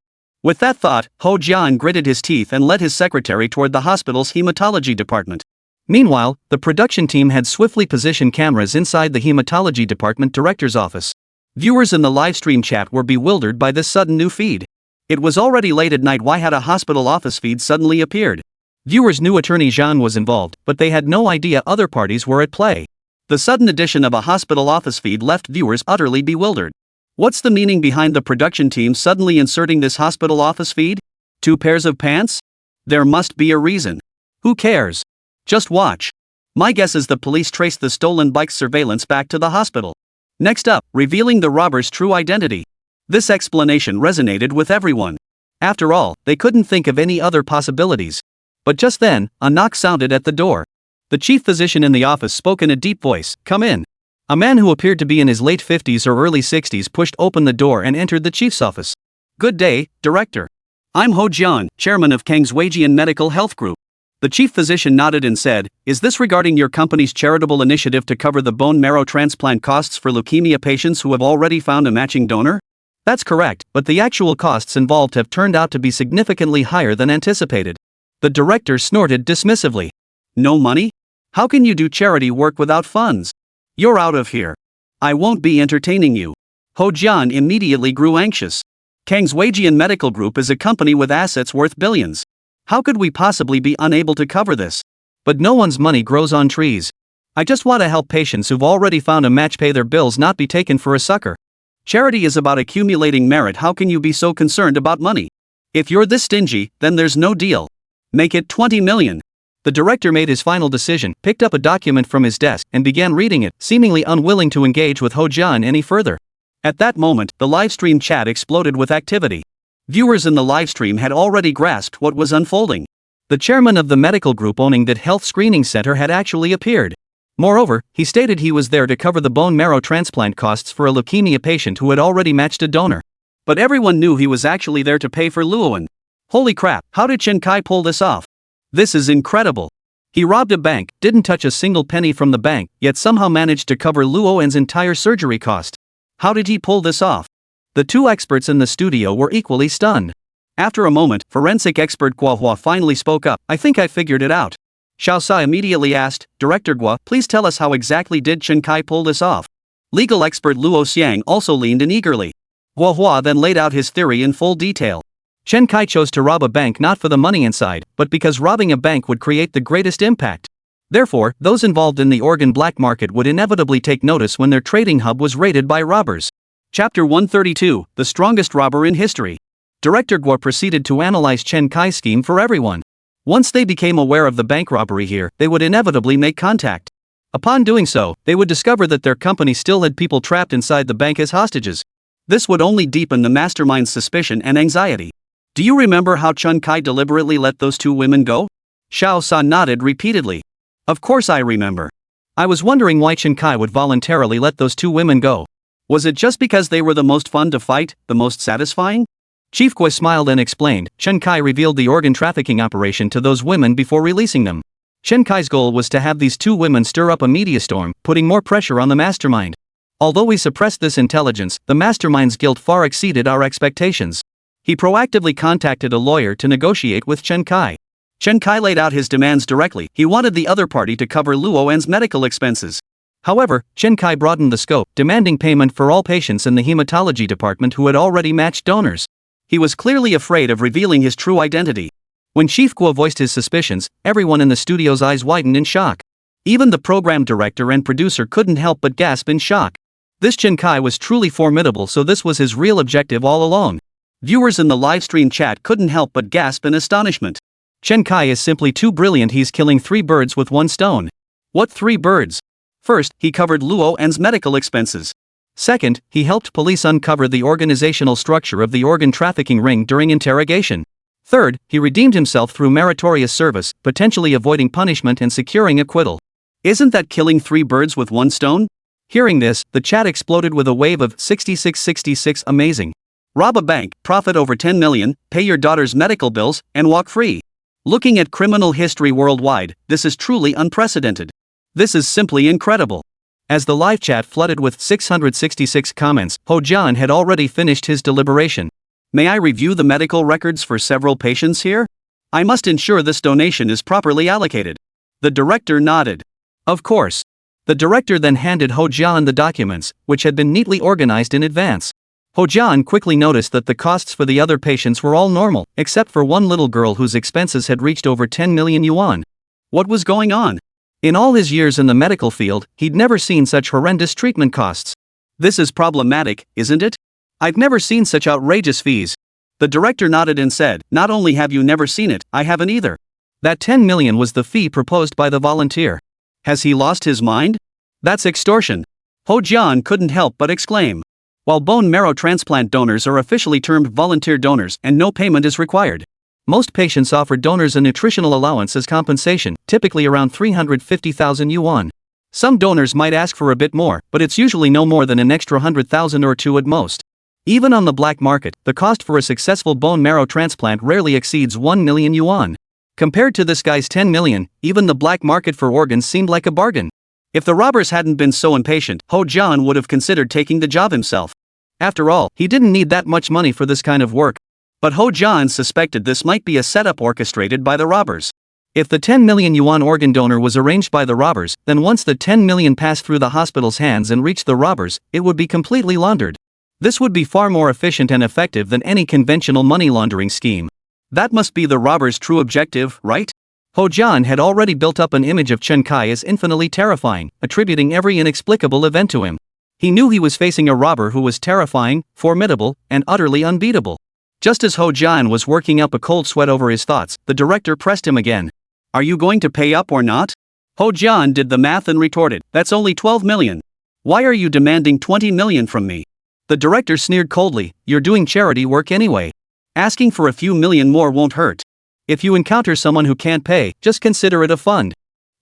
With that thought, Ho Jian gritted his teeth and led his secretary toward the hospital's hematology department. Meanwhile, the production team had swiftly positioned cameras inside the hematology department director's office. Viewers in the livestream chat were bewildered by this sudden new feed. It was already late at night, why had a hospital office feed suddenly appeared? Viewers knew attorney Zhang was involved, but they had no idea other parties were at play. The sudden addition of a hospital office feed left viewers utterly bewildered. What's the meaning behind the production team suddenly inserting this hospital office feed? 2 pairs of pants? There must be a reason. Who cares? Just watch. My guess is the police traced the stolen bike's surveillance back to the hospital. Next up, revealing the robber's true identity. This explanation resonated with everyone. After all, they couldn't think of any other possibilities. But just then, a knock sounded at the door. The chief physician in the office spoke in a deep voice, "Come in." A man who appeared to be in his late 50s or early 60s pushed open the door and entered the chief's office. "Good day, Director. I'm Ho Jian, chairman of Kangswagian Medical Health Group." The chief physician nodded and said, "Is this regarding your company's charitable initiative to cover the bone marrow transplant costs for leukemia patients who have already found a matching donor?" "That's correct, but the actual costs involved have turned out to be significantly higher than anticipated." The director snorted dismissively. "No money? How can you do charity work without funds? You're out of here. I won't be entertaining you." Ho Jian immediately grew anxious. Kangswagian Medical Group is a company with assets worth billions. How could we possibly be unable to cover this? But no one's money grows on trees. I just want to help patients who've already found a match pay their bills, not be taken for a sucker. Charity is about accumulating merit. How can you be so concerned about money? If you're this stingy, then there's no deal. Make it 20 million. The director made his final decision, picked up a document from his desk, and began reading it, seemingly unwilling to engage with Ho Jian any further. At that moment, the livestream chat exploded with activity. Viewers in the livestream had already grasped what was unfolding. The chairman of the medical group owning that health screening center had actually appeared. Moreover, he stated he was there to cover the bone marrow transplant costs for a leukemia patient who had already matched a donor. But everyone knew he was actually there to pay for Luoan. Holy crap, how did Chen Kai pull this off? This is incredible. He robbed a bank, didn't touch a single penny from the bank, yet somehow managed to cover Luoan's entire surgery cost. How did he pull this off? The two experts in the studio were equally stunned. After a moment, forensic expert Guo Hua finally spoke up. "I think I figured it out." Xiao Sa immediately asked, "Director Guo, please tell us how exactly did Chen Kai pull this off?" Legal expert Luo Xiang also leaned in eagerly. Guo Hua then laid out his theory in full detail. Chen Kai chose to rob a bank not for the money inside, but because robbing a bank would create the greatest impact. Therefore, those involved in the organ black market would inevitably take notice when their trading hub was raided by robbers. Chapter 132, The Strongest Robber in History. Director Guo proceeded to analyze Chen Kai's scheme for everyone. Once they became aware of the bank robbery here, they would inevitably make contact. Upon doing so, they would discover that their company still had people trapped inside the bank as hostages. This would only deepen the mastermind's suspicion and anxiety. "Do you remember how Chen Kai deliberately let those two women go?" Xiao Sa nodded repeatedly. "Of course I remember. I was wondering why Chen Kai would voluntarily let those two women go. Was it just because they were the most fun to fight, the most satisfying?" Chief Gui smiled and explained. Chen Kai revealed the organ trafficking operation to those women before releasing them. Chen Kai's goal was to have these two women stir up a media storm, putting more pressure on the mastermind. Although we suppressed this intelligence, the mastermind's guilt far exceeded our expectations. He proactively contacted a lawyer to negotiate with Chen Kai. Chen Kai laid out his demands directly. He wanted the other party to cover Luoan's medical expenses. However, Chen Kai broadened the scope, demanding payment for all patients in the hematology department who had already matched donors. He was clearly afraid of revealing his true identity. When Chief Guo voiced his suspicions, everyone in the studio's eyes widened in shock. Even the program director and producer couldn't help but gasp in shock. This Chen Kai was truly formidable, so this was his real objective all along. Viewers in the livestream chat couldn't help but gasp in astonishment. Chen Kai is simply too brilliant. He's killing 3 birds with 1 stone. What 3 birds? First, he covered Luoan's medical expenses. Second, he helped police uncover the organizational structure of the organ trafficking ring during interrogation. Third, he redeemed himself through meritorious service, potentially avoiding punishment and securing acquittal. Isn't that killing 3 birds with 1 stone? Hearing this, the chat exploded with a wave of 6666 amazing. Rob a bank, profit over 10 million, pay your daughter's medical bills, and walk free. Looking at criminal history worldwide, this is truly unprecedented. This is simply incredible. As the live chat flooded with 666 comments, Ho Jian had already finished his deliberation. "May I review the medical records for several patients here? I must ensure this donation is properly allocated." The director nodded. "Of course." The director then handed Ho Jian the documents, which had been neatly organized in advance. Ho Jian quickly noticed that the costs for the other patients were all normal, except for one little girl whose expenses had reached over 10 million yuan. What was going on? In all his years in the medical field, he'd never seen such horrendous treatment costs. This is problematic, isn't it? I've never seen such outrageous fees. The director nodded and said, "Not only have you never seen it, I haven't either." That 10 million was the fee proposed by the volunteer. Has he lost his mind? That's extortion. Ho Jian couldn't help but exclaim. While bone marrow transplant donors are officially termed volunteer donors and no payment is required, Most patients offered donors a nutritional allowance as compensation, typically around 350,000 yuan. Some donors might ask for a bit more, but it's usually no more than an extra 100,000 or two at most. Even on the black market, the cost for a successful bone marrow transplant rarely exceeds 1 million yuan. Compared to this guy's 10 million, even the black market for organs seemed like a bargain. If the robbers hadn't been so impatient, Ho Jian would have considered taking the job himself. After all, he didn't need that much money for this kind of work. But Ho Jian suspected this might be a setup orchestrated by the robbers. If the 10 million yuan organ donor was arranged by the robbers, then once the 10 million passed through the hospital's hands and reached the robbers, it would be completely laundered. This would be far more efficient and effective than any conventional money laundering scheme. That must be the robbers' true objective, right? Ho Jian had already built up an image of Chen Kai as infinitely terrifying, attributing every inexplicable event to him. He knew he was facing a robber who was terrifying, formidable, and utterly unbeatable. Just as Ho Jian was working up a cold sweat over his thoughts, the director pressed him again. Are you going to pay up or not? Ho Jian did the math and retorted, that's only 12 million. Why are you demanding 20 million from me? The director sneered coldly, you're doing charity work anyway. Asking for a few million more won't hurt. If you encounter someone who can't pay, just consider it a fund.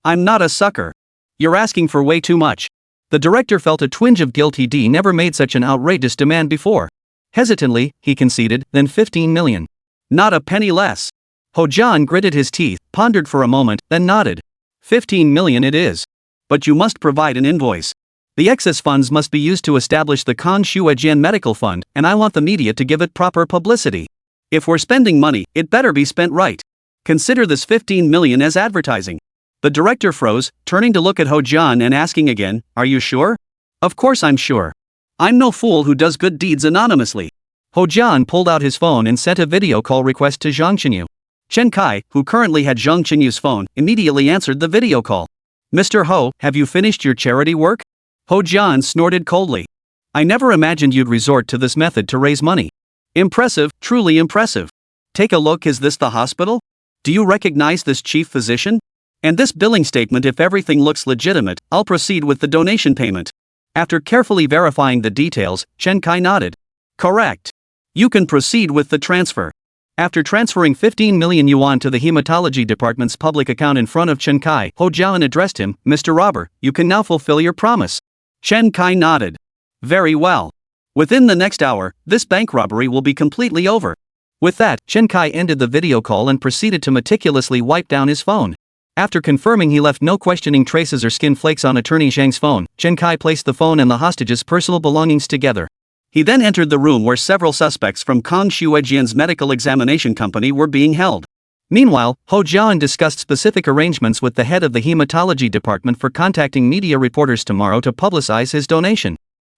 I'm not a sucker. You're asking for way too much. The director felt a twinge of guilt. He never made such an outrageous demand before. Hesitantly, he conceded, then 15 million. Not a penny less. Ho Jian gritted his teeth, pondered for a moment, then nodded. 15 million it is. But you must provide an invoice. The excess funds must be used to establish the Kan Shuejian Medical Fund, and I want the media to give it proper publicity. If we're spending money, it better be spent right. Consider this 15 million as advertising. The director froze, turning to look at Ho Jian and asking again, are you sure? Of course I'm sure. I'm no fool who does good deeds anonymously. Ho Jian pulled out his phone and sent a video call request to Zhang Chenyu. Chen Kai, who currently had Zhang Chenyu's phone, immediately answered the video call. Mr. Ho, have you finished your charity work? Ho Jian snorted coldly. I never imagined you'd resort to this method to raise money. Impressive, truly impressive. Take a look, is this the hospital? Do you recognize this chief physician? And this billing statement, if everything looks legitimate, I'll proceed with the donation payment. After carefully verifying the details, Chen Kai nodded. Correct. You can proceed with the transfer. After transferring 15 million yuan to the hematology department's public account in front of Chen Kai, Ho Jian addressed him, Mr. Robber, you can now fulfill your promise. Chen Kai nodded. Very well. Within the next hour, this bank robbery will be completely over. With that, Chen Kai ended the video call and proceeded to meticulously wipe down his phone. After confirming he left no questioning traces or skin flakes on attorney Zhang's phone, Chen Kai placed the phone and the hostage's personal belongings together. He then entered the room where several suspects from Kan Shuejian's medical examination company were being held. Meanwhile, Ho Jian discussed specific arrangements with the head of the hematology department for contacting media reporters tomorrow to publicize his donation.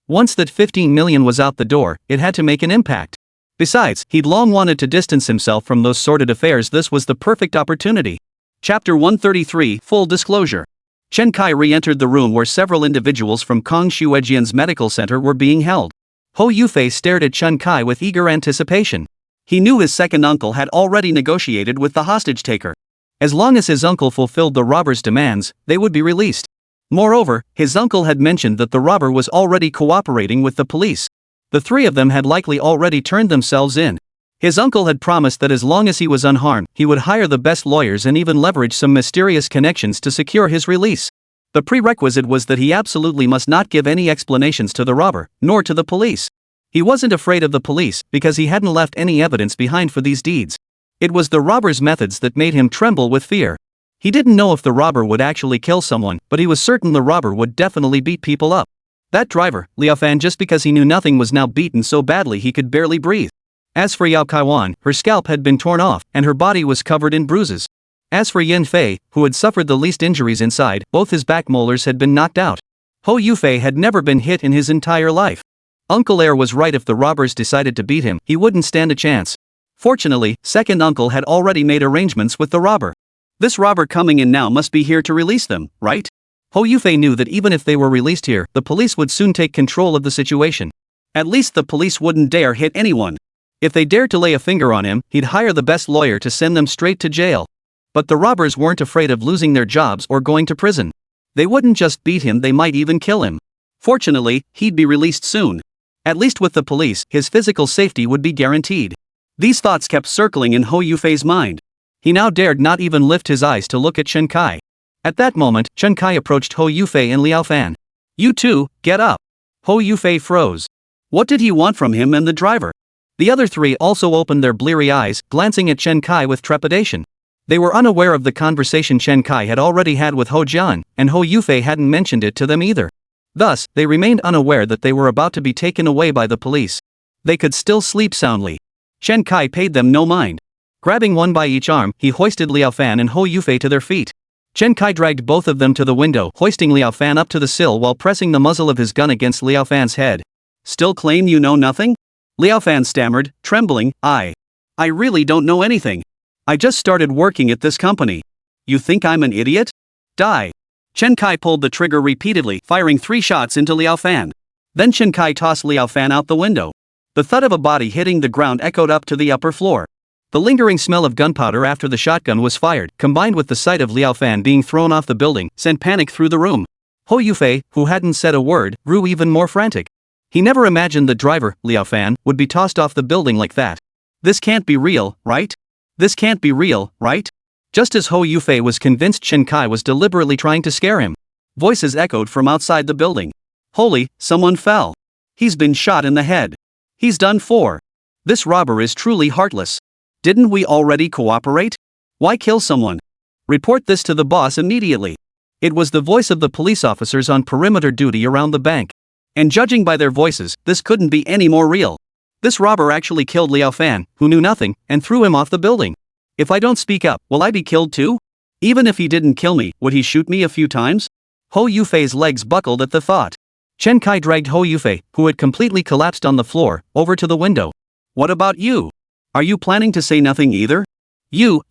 Once that 15 million was out the door, it had to make an impact. Besides, he'd long wanted to distance himself from those sordid affairs. This was the perfect opportunity. Chapter 133, Full Disclosure. Chen Kai re-entered the room where several individuals from Kan Shuejian's medical center were being held. Ho Yufei stared at Chen Kai with eager anticipation. He knew his second uncle had already negotiated with the hostage taker. As long as his uncle fulfilled the robber's demands, they would be released. Moreover, his uncle had mentioned that the robber was already cooperating with the police. The three of them had likely already turned themselves in. His uncle had promised that as long as he was unharmed, he would hire the best lawyers and even leverage some mysterious connections to secure his release. The prerequisite was that he absolutely must not give any explanations to the robber, nor to the police. He wasn't afraid of the police, because he hadn't left any evidence behind for these deeds. It was the robber's methods that made him tremble with fear. He didn't know if the robber would actually kill someone, but he was certain the robber would definitely beat people up. That driver, Liao Fan, just because he knew nothing, was now beaten so badly he could barely breathe. As for Yao Kaiwan, her scalp had been torn off, and her body was covered in bruises. As for Yin Fei, who had suffered the least injuries inside, both his back molars had been knocked out. Ho Yufei had never been hit in his entire life. Uncle Air was right. If the robbers decided to beat him, he wouldn't stand a chance. Fortunately, second uncle had already made arrangements with the robber. This robber coming in now must be here to release them, right? Ho Yufei knew that even if they were released here, the police would soon take control of the situation. At least the police wouldn't dare hit anyone. If they dared to lay a finger on him, he'd hire the best lawyer to send them straight to jail. But the robbers weren't afraid of losing their jobs or going to prison. They wouldn't just beat him, they might even kill him. Fortunately, he'd be released soon. At least with the police, his physical safety would be guaranteed. These thoughts kept circling in Hou Yufei's mind. He now dared not even lift his eyes to look at Chen Kai. At that moment, Chen Kai approached Hou Yufei and Liao Fan. "You two, get up." Hou Yufei froze. What did he want from him and the driver? The other three also opened their bleary eyes, glancing at Chen Kai with trepidation. They were unaware of the conversation Chen Kai had already had with Hou Jian, and Hou Yufei hadn't mentioned it to them either. Thus, they remained unaware that they were about to be taken away by the police. They could still sleep soundly. Chen Kai paid them no mind. Grabbing one by each arm, he hoisted Liao Fan and Hou Yufei to their feet. Chen Kai dragged both of them to the window, hoisting Liao Fan up to the sill while pressing the muzzle of his gun against Liao Fan's head. "Still claim you know nothing?" Liao Fan stammered, trembling. I really don't know anything. I just started working at this company. You think I'm an idiot? Die." Chen Kai pulled the trigger repeatedly, firing 3 shots into Liao Fan. Then Chen Kai tossed Liao Fan out the window. The thud of a body hitting the ground echoed up to the upper floor. The lingering smell of gunpowder after the shotgun was fired, combined with the sight of Liao Fan being thrown off the building, sent panic through the room. Hou Yufei, who hadn't said a word, grew even more frantic. He never imagined the driver, Liao Fan, would be tossed off the building like that. This can't be real, right? This can't be real, right? Just as Hou Yufei was convinced Chen Kai was deliberately trying to scare him, voices echoed from outside the building. "Holy, someone fell. He's been shot in the head. He's done for. This robber is truly heartless. Didn't we already cooperate? Why kill someone? Report this to the boss immediately." It was the voice of the police officers on perimeter duty around the bank. And judging by their voices, this couldn't be any more real. This robber actually killed Liao Fan, who knew nothing, and threw him off the building. If I don't speak up, will I be killed too? Even if he didn't kill me, would he shoot me a few times? Hou Yufei's legs buckled at the thought. Chen Kai dragged Hou Yufei, who had completely collapsed on the floor, over to the window. "What about you? Are you planning to say nothing either? You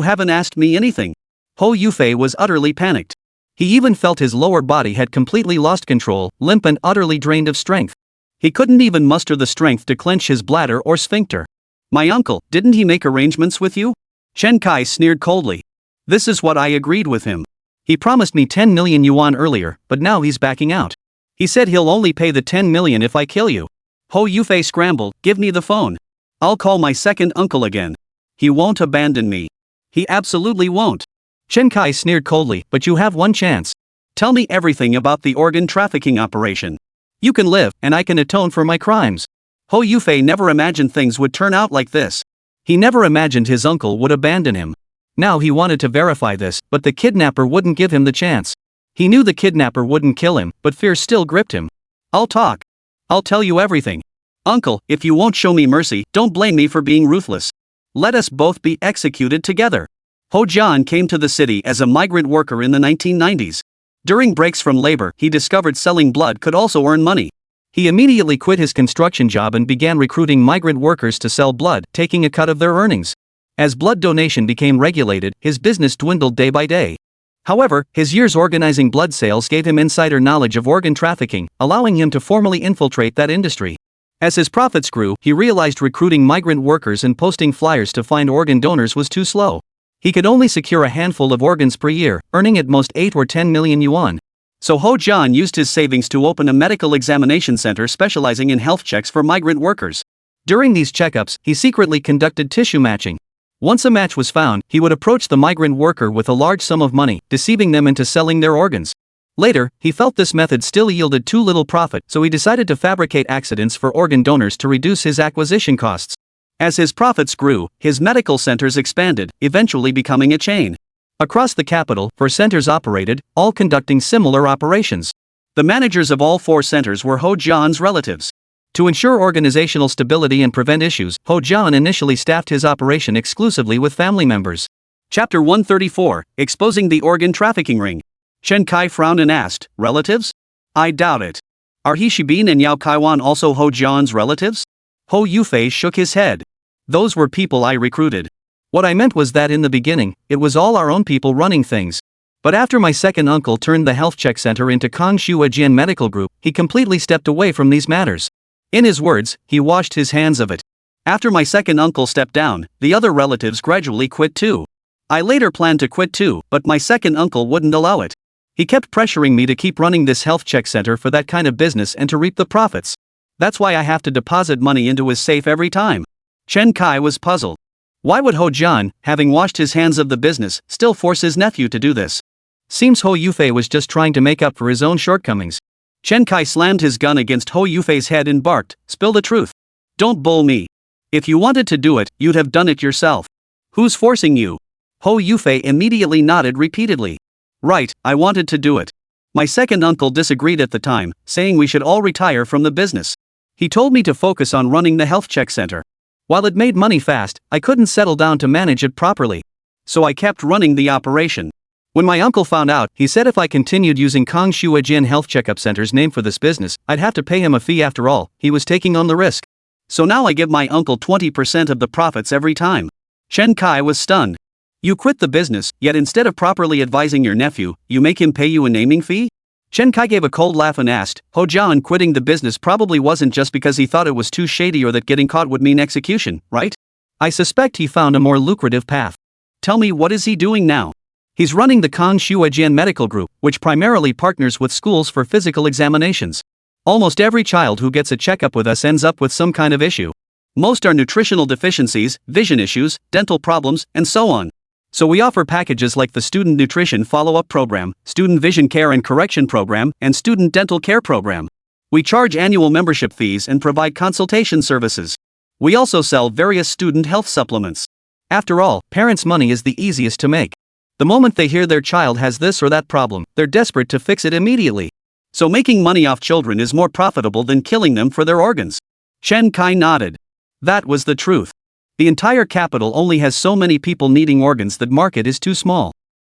haven't asked me anything." Hou Yufei was utterly panicked. He even felt his lower body had completely lost control, limp and utterly drained of strength. He couldn't even muster the strength to clench his bladder or sphincter. "My uncle, didn't he make arrangements with you?" Chen Kai sneered coldly. "This is what I agreed with him. He promised me 10 million yuan earlier, but now he's backing out. He said he'll only pay the 10 million if I kill you." Hou Yufei scrambled. "Give me the phone. I'll call my second uncle again. He won't abandon me. He absolutely won't." Chen Kai sneered coldly. "But you have one chance. Tell me everything about the organ trafficking operation. You can live, and I can atone for my crimes." Hou Yufei never imagined things would turn out like this. He never imagined his uncle would abandon him. Now he wanted to verify this, but the kidnapper wouldn't give him the chance. He knew the kidnapper wouldn't kill him, but fear still gripped him. "I'll talk. I'll tell you everything. Uncle, if you won't show me mercy, don't blame me for being ruthless. Let us both be executed together." Hou Jian came to the city as a migrant worker in the 1990s. During breaks from labor, he discovered selling blood could also earn money. He immediately quit his construction job and began recruiting migrant workers to sell blood, taking a cut of their earnings. As blood donation became regulated, his business dwindled day by day. However, his years organizing blood sales gave him insider knowledge of organ trafficking, allowing him to formally infiltrate that industry. As his profits grew, he realized recruiting migrant workers and posting flyers to find organ donors was too slow. He could only secure a handful of organs per year, earning at most 8 or 10 million yuan. So Hou Jian used his savings to open a medical examination center specializing in health checks for migrant workers. During these checkups, he secretly conducted tissue matching. Once a match was found, he would approach the migrant worker with a large sum of money, deceiving them into selling their organs. Later, he felt this method still yielded too little profit, so he decided to fabricate accidents for organ donors to reduce his acquisition costs. As his profits grew, his medical centers expanded, eventually becoming a chain. Across the capital, 4 centers operated, all conducting similar operations. The managers of all 4 centers were Hou Jian's relatives. To ensure organizational stability and prevent issues, Hou Jian initially staffed his operation exclusively with family members. Chapter 134, Exposing the Organ Trafficking Ring. Chen Kai frowned and asked, "Relatives? I doubt it. Are He Shibin and Yao Kaiwan also Hou Jian's relatives?" Hou Yufei shook his head. "Those were people I recruited. What I meant was that in the beginning, it was all our own people running things. But after my second uncle turned the health check center into Kongshu Ajian Medical Group, he completely stepped away from these matters. In his words, he washed his hands of it. After my second uncle stepped down, the other relatives gradually quit too. I later planned to quit too, but my second uncle wouldn't allow it. He kept pressuring me to keep running this health check center for that kind of business and to reap the profits. That's why I have to deposit money into his safe every time. Chen Kai was puzzled. Why would Ho Jian, having washed his hands of the business, still force his nephew to do this? Seems Ho Yufei was just trying to make up for his own shortcomings. Chen Kai slammed his gun against Ho Yufei's head and barked, "Spill the truth. Don't bull me. If you wanted to do it, you'd have done it yourself. Who's forcing you?" Ho Yufei immediately nodded repeatedly. "Right, I wanted to do it. My second uncle disagreed at the time, saying we should all retire from the business. He told me to focus on running the health check center. While it made money fast, I couldn't settle down to manage it properly. So I kept running the operation. When my uncle found out, he said if I continued using Kong Shuajin Health Checkup Center's name for this business, I'd have to pay him a fee after all. He was taking on the risk. So now I give my uncle 20% of the profits every time." Chen Kai was stunned. "You quit the business, yet instead of properly advising your nephew, you make him pay you a naming fee?" Chen Kai gave a cold laugh and asked, "Ho Jian quitting the business probably wasn't just because he thought it was too shady or that getting caught would mean execution, right? I suspect he found a more lucrative path. Tell me, what is he doing now?" "He's running the Kong Shuajian Medical Group, which primarily partners with schools for physical examinations. Almost every child who gets a checkup with us ends up with some kind of issue. Most are nutritional deficiencies, vision issues, dental problems, and so on. So we offer packages like the Student Nutrition Follow-Up Program, Student Vision Care and Correction Program, and Student Dental Care Program. We charge annual membership fees and provide consultation services. We also sell various student health supplements. After all, parents' money is the easiest to make. The moment they hear their child has this or that problem, they're desperate to fix it immediately. So making money off children is more profitable than killing them for their organs." Chen Kai nodded. That was the truth. The entire capital only has so many people needing organs that market is too small.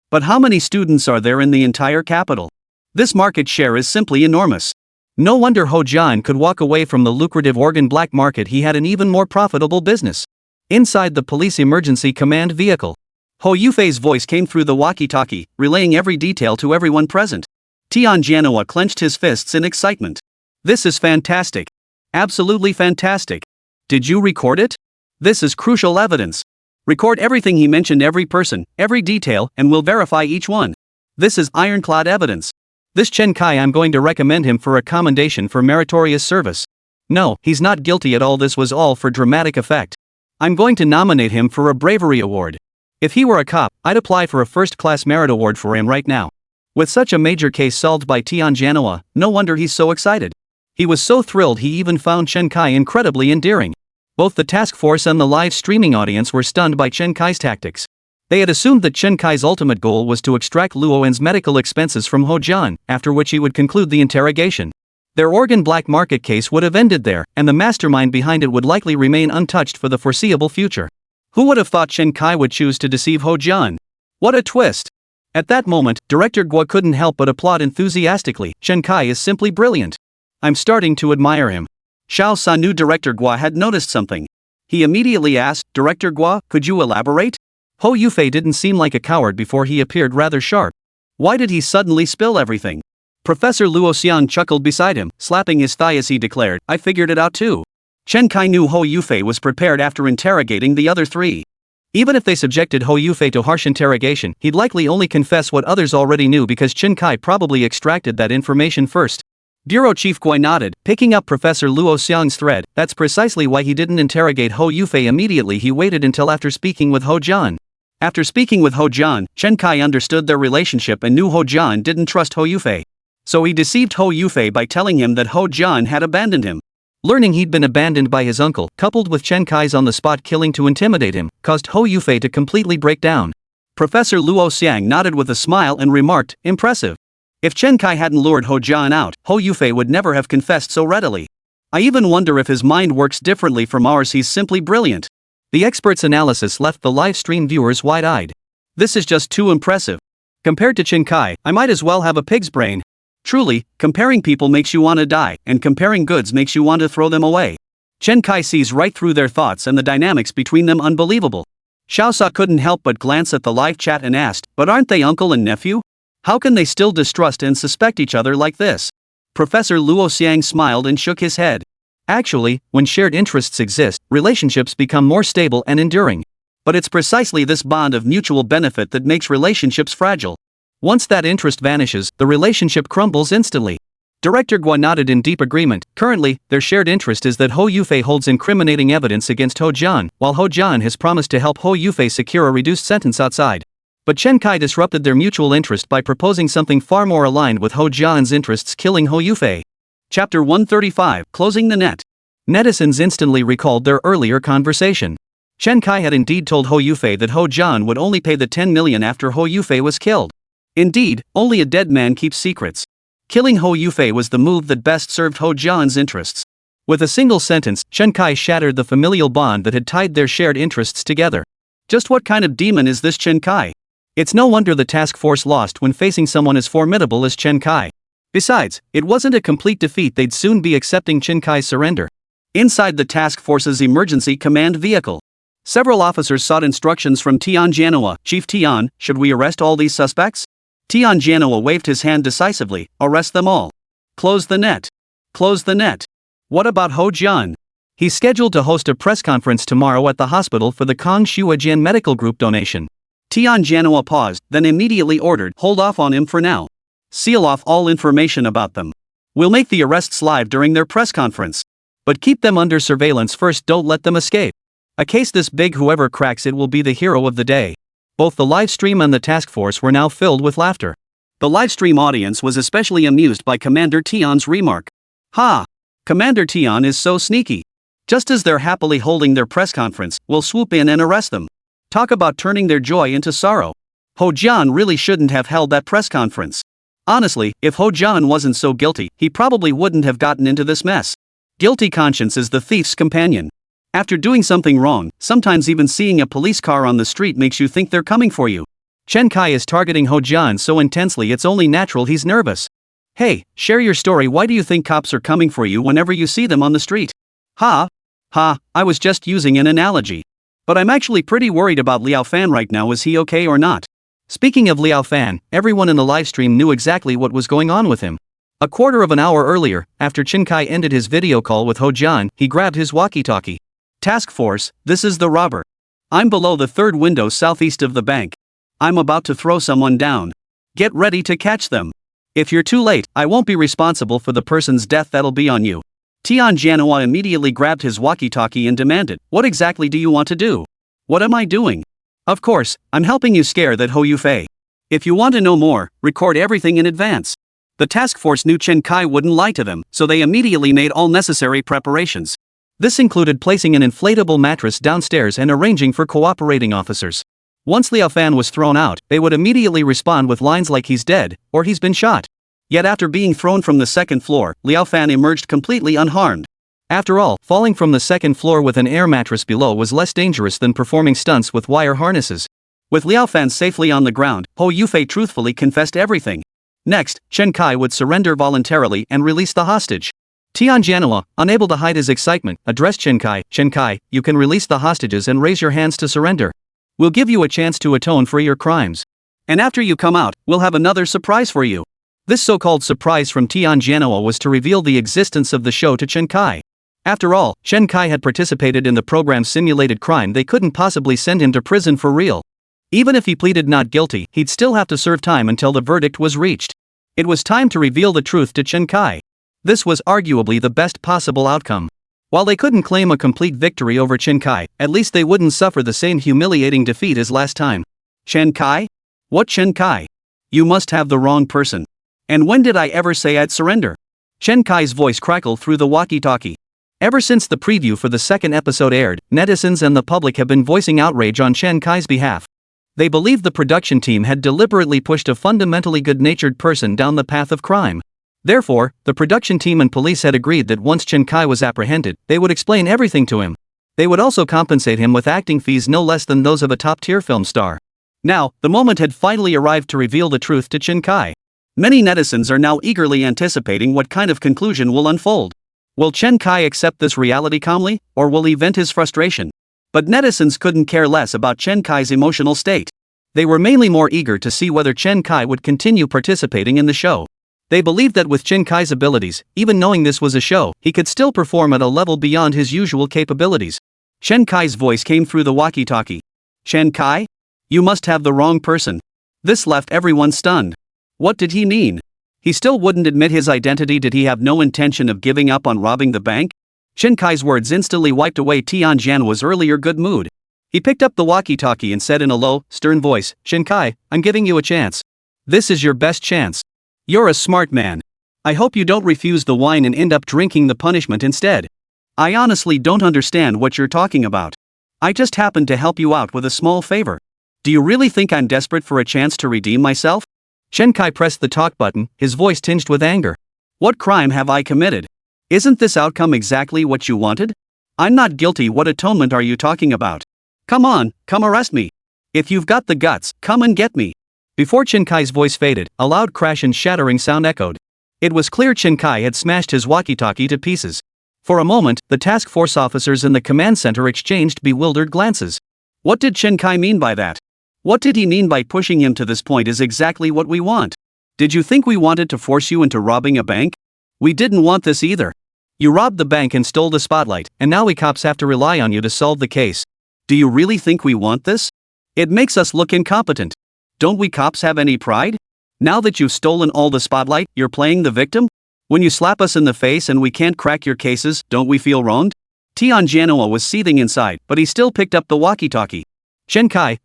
But how many students are there in the entire capital? This market share is simply enormous. No wonder Ho Jian could walk away from the lucrative organ black market. He had an even more profitable business. Inside the police emergency command vehicle, Ho Yufei's voice came through the walkie-talkie, relaying every detail to everyone present. Tian Jianhua clenched his fists in excitement. "This is fantastic. Absolutely fantastic. Did you record it? This is crucial evidence. Record everything he mentioned, every person, every detail, and we'll verify each one. This is ironclad evidence. This Chen Kai, I'm going to recommend him for a commendation for meritorious service. No, he's not guilty at all. This was all for dramatic effect. I'm going to nominate him for a bravery award. If he were a cop, I'd apply for a first-class merit award for him right now." With such a major case solved by Tian Jianhua, no wonder he's so excited. He was so thrilled he even found Chen Kai incredibly endearing. Both the task force and the live streaming audience were stunned by Chen Kai's tactics. They had assumed that Chen Kai's ultimate goal was to extract Luowen's medical expenses from Ho Jian, after which he would conclude the interrogation. Their organ black market case would have ended there, and the mastermind behind it would likely remain untouched for the foreseeable future. Who would have thought Chen Kai would choose to deceive Ho Jian? What a twist! At that moment, Director Guo couldn't help but applaud enthusiastically. Chen Kai is simply brilliant. I'm starting to admire him. Xiao Sa knew Director Guo had noticed something. He immediately asked, "Director Guo, could you elaborate?" Ho Yufei didn't seem like a coward before he appeared rather sharp. Why did he suddenly spill everything? Professor Luo Xiang chuckled beside him, slapping his thigh as he declared, "I figured it out too." Chen Kai knew Ho Yufei was prepared after interrogating the other three. Even if they subjected Ho Yufei to harsh interrogation, he'd likely only confess what others already knew because Chen Kai probably extracted that information first. Bureau Chief Gui nodded, picking up Professor Luo Xiang's thread. That's precisely why he didn't interrogate Ho Yufei immediately. He waited until after speaking with Ho Jian. After speaking with Ho Jian, Chen Kai understood their relationship and knew Ho Jian didn't trust Ho Yufei. So he deceived Ho Yufei by telling him that Ho Jian had abandoned him. Learning he'd been abandoned by his uncle, coupled with Chen Kai's on-the-spot killing to intimidate him, caused Ho Yufei to completely break down. Professor Luo Xiang nodded with a smile and remarked, "Impressive. If Chen Kai hadn't lured Ho Jian out, Ho Yufei would never have confessed so readily. I even wonder if his mind works differently from ours. He's simply brilliant." The expert's analysis left the live stream viewers wide-eyed. This is just too impressive. Compared to Chen Kai, I might as well have a pig's brain. Truly, comparing people makes you want to die, and comparing goods makes you want to throw them away. Chen Kai sees right through their thoughts and the dynamics between them unbelievable. Xiao Sa couldn't help but glance at the live chat and asked, "But aren't they uncle and nephew? How can they still distrust and suspect each other like this?" Professor Luo Xiang smiled and shook his head. Actually, when shared interests exist, relationships become more stable and enduring. But it's precisely this bond of mutual benefit that makes relationships fragile. Once that interest vanishes, the relationship crumbles instantly. Director Gua nodded in deep agreement. Currently, their shared interest is that Ho Yufei holds incriminating evidence against Ho Jian, while Ho Jian has promised to help Ho Yufei secure a reduced sentence outside. But Chen Kai disrupted their mutual interest by proposing something far more aligned with Ho Jian's interests, killing Ho Yufei. Chapter 135, Closing the Net. Netizens instantly recalled their earlier conversation. Chen Kai had indeed told Ho Yufei that Ho Jian would only pay the 10 million after Ho Yufei was killed. Indeed, only a dead man keeps secrets. Killing Ho Yufei was the move that best served Ho Jian's interests. With a single sentence, Chen Kai shattered the familial bond that had tied their shared interests together. Just what kind of demon is this Chen Kai? It's no wonder the task force lost when facing someone as formidable as Chen Kai. Besides, it wasn't a complete defeat, they'd soon be accepting Chen Kai's surrender. Inside the task force's emergency command vehicle, several officers sought instructions from Tian Jianhua. Chief Tian, should we arrest all these suspects? Tian Jianhua waved his hand decisively. Arrest them all. Close the net. Close the net. What about Ho Jian? He's scheduled to host a press conference tomorrow at the hospital for the Kong Shuajian Medical Group donation. Tian Jianhua paused, then immediately ordered, hold off on him for now. Seal off all information about them. We'll make the arrests live during their press conference. But keep them under surveillance first, don't let them escape. A case this big, whoever cracks it will be the hero of the day. Both the live stream and the task force were now filled with laughter. The live stream audience was especially amused by Commander Tian's remark. Ha! Commander Tian is so sneaky. Just as they're happily holding their press conference, we'll swoop in and arrest them. Talk about turning their joy into sorrow. Ho Jian really shouldn't have held that press conference. Honestly, if Ho Jian wasn't so guilty, he probably wouldn't have gotten into this mess. Guilty conscience is the thief's companion. After doing something wrong, sometimes even seeing a police car on the street makes you think they're coming for you. Chen Kai is targeting Ho Jian so intensely it's only natural he's nervous. Hey, share your story. Why do you think cops are coming for you whenever you see them on the street? Ha! Ha, I was just using an analogy. But I'm actually pretty worried about Liao Fan right now. Is he okay or not? Speaking of Liao Fan, everyone in the livestream knew exactly what was going on with him. A quarter of an hour earlier, after Chen Kai ended his video call with Ho Jian, he grabbed his walkie-talkie. Task force, this is the robber. I'm below the third window southeast of the bank. I'm about to throw someone down. Get ready to catch them. If you're too late, I won't be responsible for the person's death, that'll be on you. Tian Jianhua immediately grabbed his walkie-talkie and demanded, what exactly do you want to do? What am I doing? Of course, I'm helping you scare that Ho Yufei. If you want to know more, record everything in advance. The task force knew Chen Kai wouldn't lie to them, so they immediately made all necessary preparations. This included placing an inflatable mattress downstairs and arranging for cooperating officers. Once Liao Fan was thrown out, they would immediately respond with lines like he's dead, or he's been shot. Yet after being thrown from the second floor, Liao Fan emerged completely unharmed. After all, falling from the second floor with an air mattress below was less dangerous than performing stunts with wire harnesses. With Liao Fan safely on the ground, Ho Yufei truthfully confessed everything. Next, Chen Kai would surrender voluntarily and release the hostage. Tian Jianhua, unable to hide his excitement, addressed Chen Kai. Chen Kai, you can release the hostages and raise your hands to surrender. We'll give you a chance to atone for your crimes. And after you come out, we'll have another surprise for you. This so-called surprise from Tian Jianhua was to reveal the existence of the show to Chen Kai. After all, Chen Kai had participated in the program's simulated crime. They couldn't possibly send him to prison for real. Even if he pleaded not guilty, he'd still have to serve time until the verdict was reached. It was time to reveal the truth to Chen Kai. This was arguably the best possible outcome. While they couldn't claim a complete victory over Chen Kai, at least they wouldn't suffer the same humiliating defeat as last time. Chen Kai? What Chen Kai? You must have the wrong person. And when did I ever say I'd surrender? Chen Kai's voice crackled through the walkie-talkie. Ever since the preview for the second episode aired, netizens and the public have been voicing outrage on Chen Kai's behalf. They believed the production team had deliberately pushed a fundamentally good-natured person down the path of crime. Therefore, the production team and police had agreed that once Chen Kai was apprehended, they would explain everything to him. They would also compensate him with acting fees no less than those of a top-tier film star. Now, the moment had finally arrived to reveal the truth to Chen Kai. Many netizens are now eagerly anticipating what kind of conclusion will unfold. Will Chen Kai accept this reality calmly, or will he vent his frustration? But netizens couldn't care less about Chen Kai's emotional state. They were mainly more eager to see whether Chen Kai would continue participating in the show. They believed that with Chen Kai's abilities, even knowing this was a show, he could still perform at a level beyond his usual capabilities. Chen Kai's voice came through the walkie-talkie. Chen Kai? You must have the wrong person. This left everyone stunned. What did he mean? He still wouldn't admit his identity. Did he have no intention of giving up on robbing the bank? Chen Kai's words instantly wiped away Tianjianhua's earlier good mood. He picked up the walkie-talkie and said in a low, stern voice, "Chen Kai, I'm giving you a chance. This is your best chance. You're a smart man. I hope you don't refuse the wine and end up drinking the punishment instead. I honestly don't understand what you're talking about. I just happened to help you out with a small favor. Do you really think I'm desperate for a chance to redeem myself?" Chen Kai pressed the talk button, his voice tinged with anger. "What crime have I committed? Isn't this outcome exactly what you wanted? I'm not guilty. What atonement are you talking about? Come on, come arrest me. If you've got the guts, come and get me." Before Chen Kai's voice faded, a loud crash and shattering sound echoed. It was clear Chen Kai had smashed his walkie-talkie to pieces. For a moment, the task force officers in the command center exchanged bewildered glances. What did Chen Kai mean by that? What did he mean by pushing him to this point is exactly what we want? Did you think we wanted to force you into robbing a bank? We didn't want this either. You robbed the bank and stole the spotlight, and now we cops have to rely on you to solve the case. Do you really think we want this? It makes us look incompetent. Don't we cops have any pride? Now that you've stolen all the spotlight, you're playing the victim? When you slap us in the face and we can't crack your cases, don't we feel wronged? Tianjianhua was seething inside, but he still picked up the walkie-talkie. Chen Kai,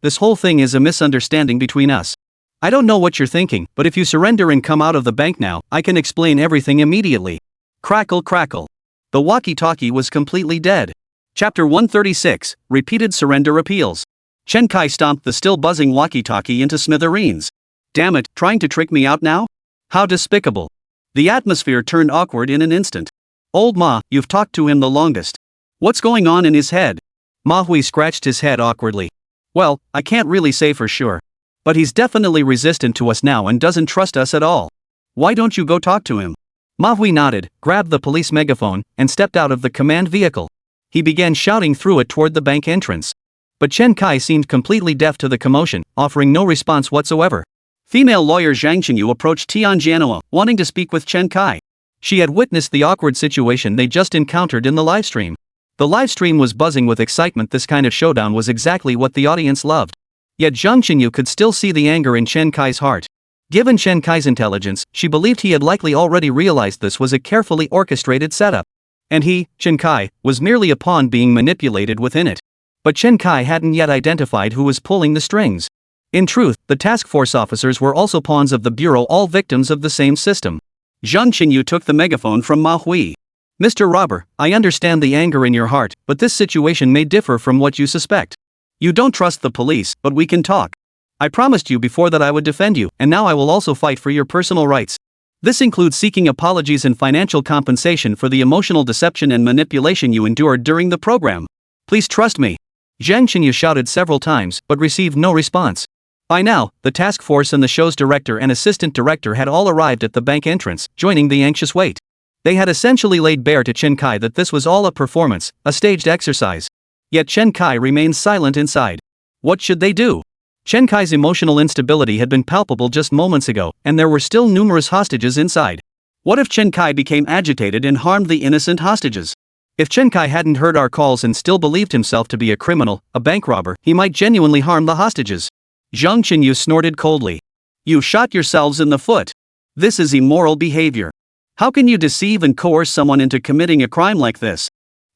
this whole thing is a misunderstanding between us. I don't know what you're thinking, but if you surrender and come out of the bank now, I can explain everything immediately. Crackle crackle. The walkie-talkie was completely dead. Chapter 136, Repeated Surrender Appeals. Chen Kai stomped the still buzzing walkie-talkie into smithereens. Damn it, trying to trick me out now? How despicable. The atmosphere turned awkward in an instant. Old Ma, you've talked to him the longest. What's going on in his head? Manhwa scratched his head awkwardly. Well, I can't really say for sure. But he's definitely resistant to us now and doesn't trust us at all. Why don't you go talk to him? Manhwa nodded, grabbed the police megaphone, and stepped out of the command vehicle. He began shouting through it toward the bank entrance. But Chen Kai seemed completely deaf to the commotion, offering no response whatsoever. Female lawyer Zhang Qinyu approached Tianjianhua, wanting to speak with Chen Kai. She had witnessed the awkward situation they just encountered in the livestream. The livestream was buzzing with excitement. This kind of showdown was exactly what the audience loved. Yet Zhang Qinyu could still see the anger in Chen Kai's heart. Given Chen Kai's intelligence, she believed he had likely already realized this was a carefully orchestrated setup. And he, Chen Kai, was merely a pawn being manipulated within it. But Chen Kai hadn't yet identified who was pulling the strings. In truth, the task force officers were also pawns of the bureau, all victims of the same system. Zhang Qinyu took the megaphone from Manhwa. "Mr. Robber, I understand the anger in your heart, but this situation may differ from what you suspect. You don't trust the police, but we can talk. I promised you before that I would defend you, and now I will also fight for your personal rights. This includes seeking apologies and financial compensation for the emotional deception and manipulation you endured during the program. Please trust me." Zhang Qinyu shouted several times, but received no response. By now, the task force and the show's director and assistant director had all arrived at the bank entrance, joining the anxious wait. They had essentially laid bare to Chen Kai that this was all a performance, a staged exercise. Yet Chen Kai remained silent inside. What should they do? Chen Kai's emotional instability had been palpable just moments ago, and there were still numerous hostages inside. What if Chen Kai became agitated and harmed the innocent hostages? If Chen Kai hadn't heard our calls and still believed himself to be a criminal, a bank robber, he might genuinely harm the hostages. Zhang Qinyu snorted coldly. "You shot yourselves in the foot. This is immoral behavior. How can you deceive and coerce someone into committing a crime like this?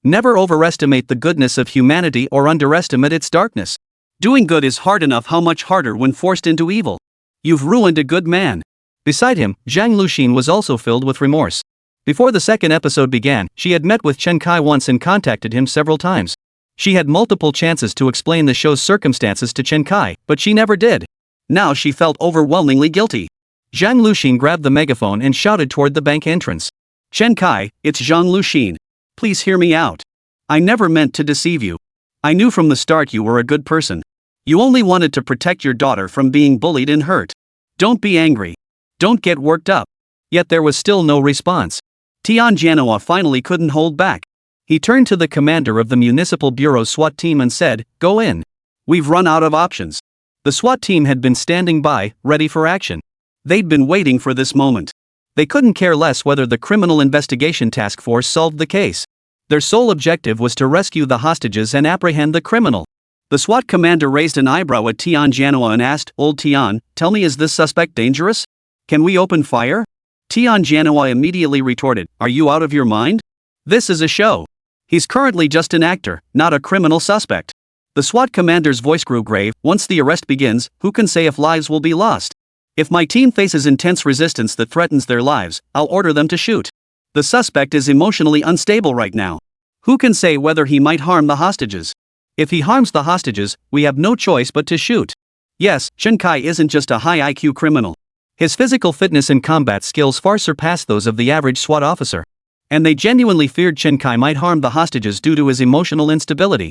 Never overestimate the goodness of humanity or underestimate its darkness. Doing good is hard enough, how much harder when forced into evil? You've ruined a good man." Beside him, Zhang Luxin was also filled with remorse. Before the second episode began, she had met with Chen Kai once and contacted him several times. She had multiple chances to explain the show's circumstances to Chen Kai, but she never did. Now she felt overwhelmingly guilty. Zhang Luxin grabbed the megaphone and shouted toward the bank entrance. "Chen Kai, it's Zhang Luxin. Please hear me out. I never meant to deceive you. I knew from the start you were a good person. You only wanted to protect your daughter from being bullied and hurt. Don't be angry. Don't get worked up." Yet there was still no response. Tianjianhua finally couldn't hold back. He turned to the commander of the Municipal Bureau's SWAT team and said, "Go in. We've run out of options." The SWAT team had been standing by, ready for action. They'd been waiting for this moment. They couldn't care less whether the Criminal Investigation Task Force solved the case. Their sole objective was to rescue the hostages and apprehend the criminal. The SWAT commander raised an eyebrow at Tianjianhua and asked, "Old Tian, tell me, is this suspect dangerous?" Can we open fire? Tianjanhua immediately retorted, "Are you out of your mind? This is a show. He's currently just an actor, not a criminal suspect." The SWAT commander's voice grew grave. "Once the arrest begins, who can say if lives will be lost? If my team faces intense resistance that threatens their lives, I'll order them to shoot. The suspect is emotionally unstable right now. Who can say whether he might harm the hostages? If he harms the hostages, we have no choice but to shoot." Yes, Chen Kai isn't just a high IQ criminal. His physical fitness and combat skills far surpass those of the average SWAT officer. And they genuinely feared Chen Kai might harm the hostages due to his emotional instability.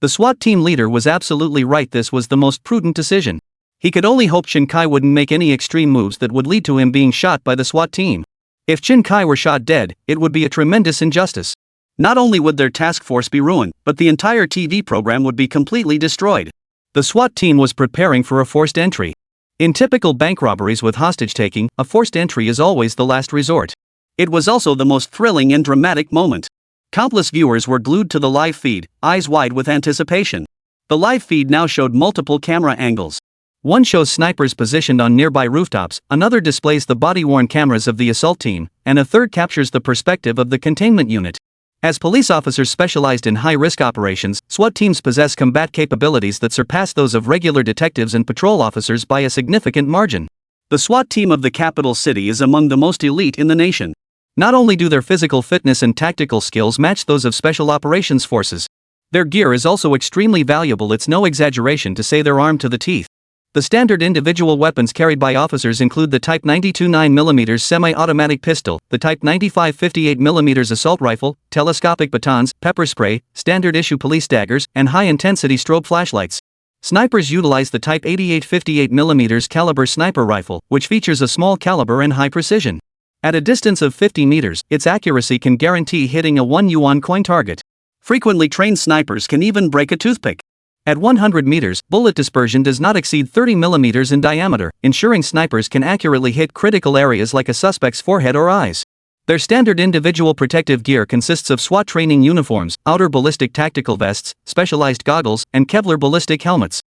The SWAT team leader was absolutely right. This was the most prudent decision. He could only hope Chen Kai wouldn't make any extreme moves that would lead to him being shot by the SWAT team. If Chen Kai were shot dead, it would be a tremendous injustice. Not only would their task force be ruined, but the entire TV program would be completely destroyed. The SWAT team was preparing for a forced entry. In typical bank robberies with hostage-taking, a forced entry is always the last resort. It was also the most thrilling and dramatic moment. Countless viewers were glued to the live feed, eyes wide with anticipation. The live feed now showed multiple camera angles. One shows snipers positioned on nearby rooftops, another displays the body-worn cameras of the assault team, and a third captures the perspective of the containment unit. As police officers specialized in high-risk operations, SWAT teams possess combat capabilities that surpass those of regular detectives and patrol officers by a significant margin. The SWAT team of the capital city is among the most elite in the nation. Not only do their physical fitness and tactical skills match those of special operations forces, their gear is also extremely valuable. It's no exaggeration to say they're armed to the teeth. The standard individual weapons carried by officers include the Type 92 9mm semi-automatic pistol, the Type 95 58mm assault rifle, telescopic batons, pepper spray, standard-issue police daggers, and high-intensity strobe flashlights. Snipers utilize the Type 88 58mm caliber sniper rifle, which features a small caliber and high precision. At a distance of 50 meters, its accuracy can guarantee hitting a 1 yuan coin target. Frequently trained snipers can even break a toothpick. At 100 meters, bullet dispersion does not exceed 30 millimeters in diameter, ensuring snipers can accurately hit critical areas like a suspect's forehead or eyes. Their standard individual protective gear consists of SWAT training uniforms, outer ballistic tactical vests, specialized goggles, and Kevlar ballistic helmets.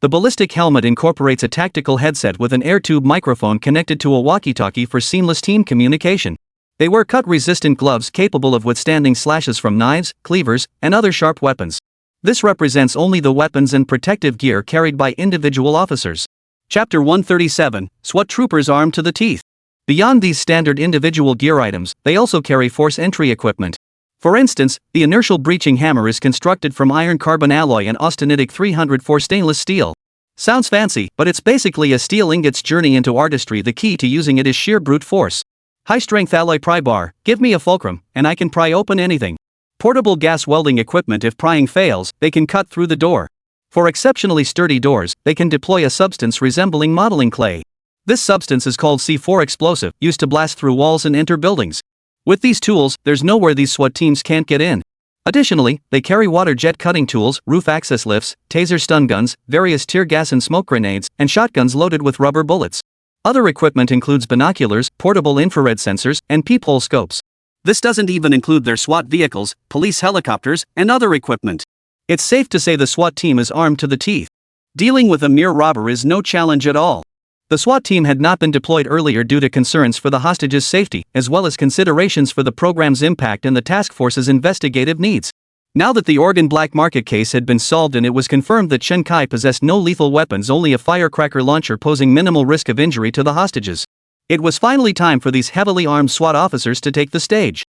The ballistic helmet incorporates a tactical headset with an air tube microphone connected to a walkie-talkie for seamless team communication. They wear cut-resistant gloves capable of withstanding slashes from knives, cleavers, and other sharp weapons. This represents only the weapons and protective gear carried by individual officers. Chapter 137, SWAT troopers armed to the teeth. Beyond these standard individual gear items, they also carry force entry equipment. For instance, the inertial breaching hammer is constructed from iron carbon alloy and austenitic 304 stainless steel. Sounds fancy, but it's basically a steel ingot's journey into artistry. The key to using it is sheer brute force. High-strength alloy pry bar, give me a fulcrum, and I can pry open anything. Portable gas welding equipment. If prying fails, they can cut through the door. For exceptionally sturdy doors, they can deploy a substance resembling modeling clay. This substance is called C4 explosive, used to blast through walls and enter buildings. With these tools, there's nowhere these SWAT teams can't get in. Additionally, they carry water jet cutting tools, roof access lifts, taser stun guns, various tear gas and smoke grenades, and shotguns loaded with rubber bullets. Other equipment includes binoculars, portable infrared sensors, and peephole scopes. This doesn't even include their SWAT vehicles, police helicopters, and other equipment. It's safe to say the SWAT team is armed to the teeth. Dealing with a mere robber is no challenge at all. The SWAT team had not been deployed earlier due to concerns for the hostages' safety, as well as considerations for the program's impact and the task force's investigative needs. Now that the Oregon black market case had been solved and it was confirmed that Chen Kai possessed no lethal weapons, only a firecracker launcher posing minimal risk of injury to the hostages, it was finally time for these heavily armed SWAT officers to take the stage.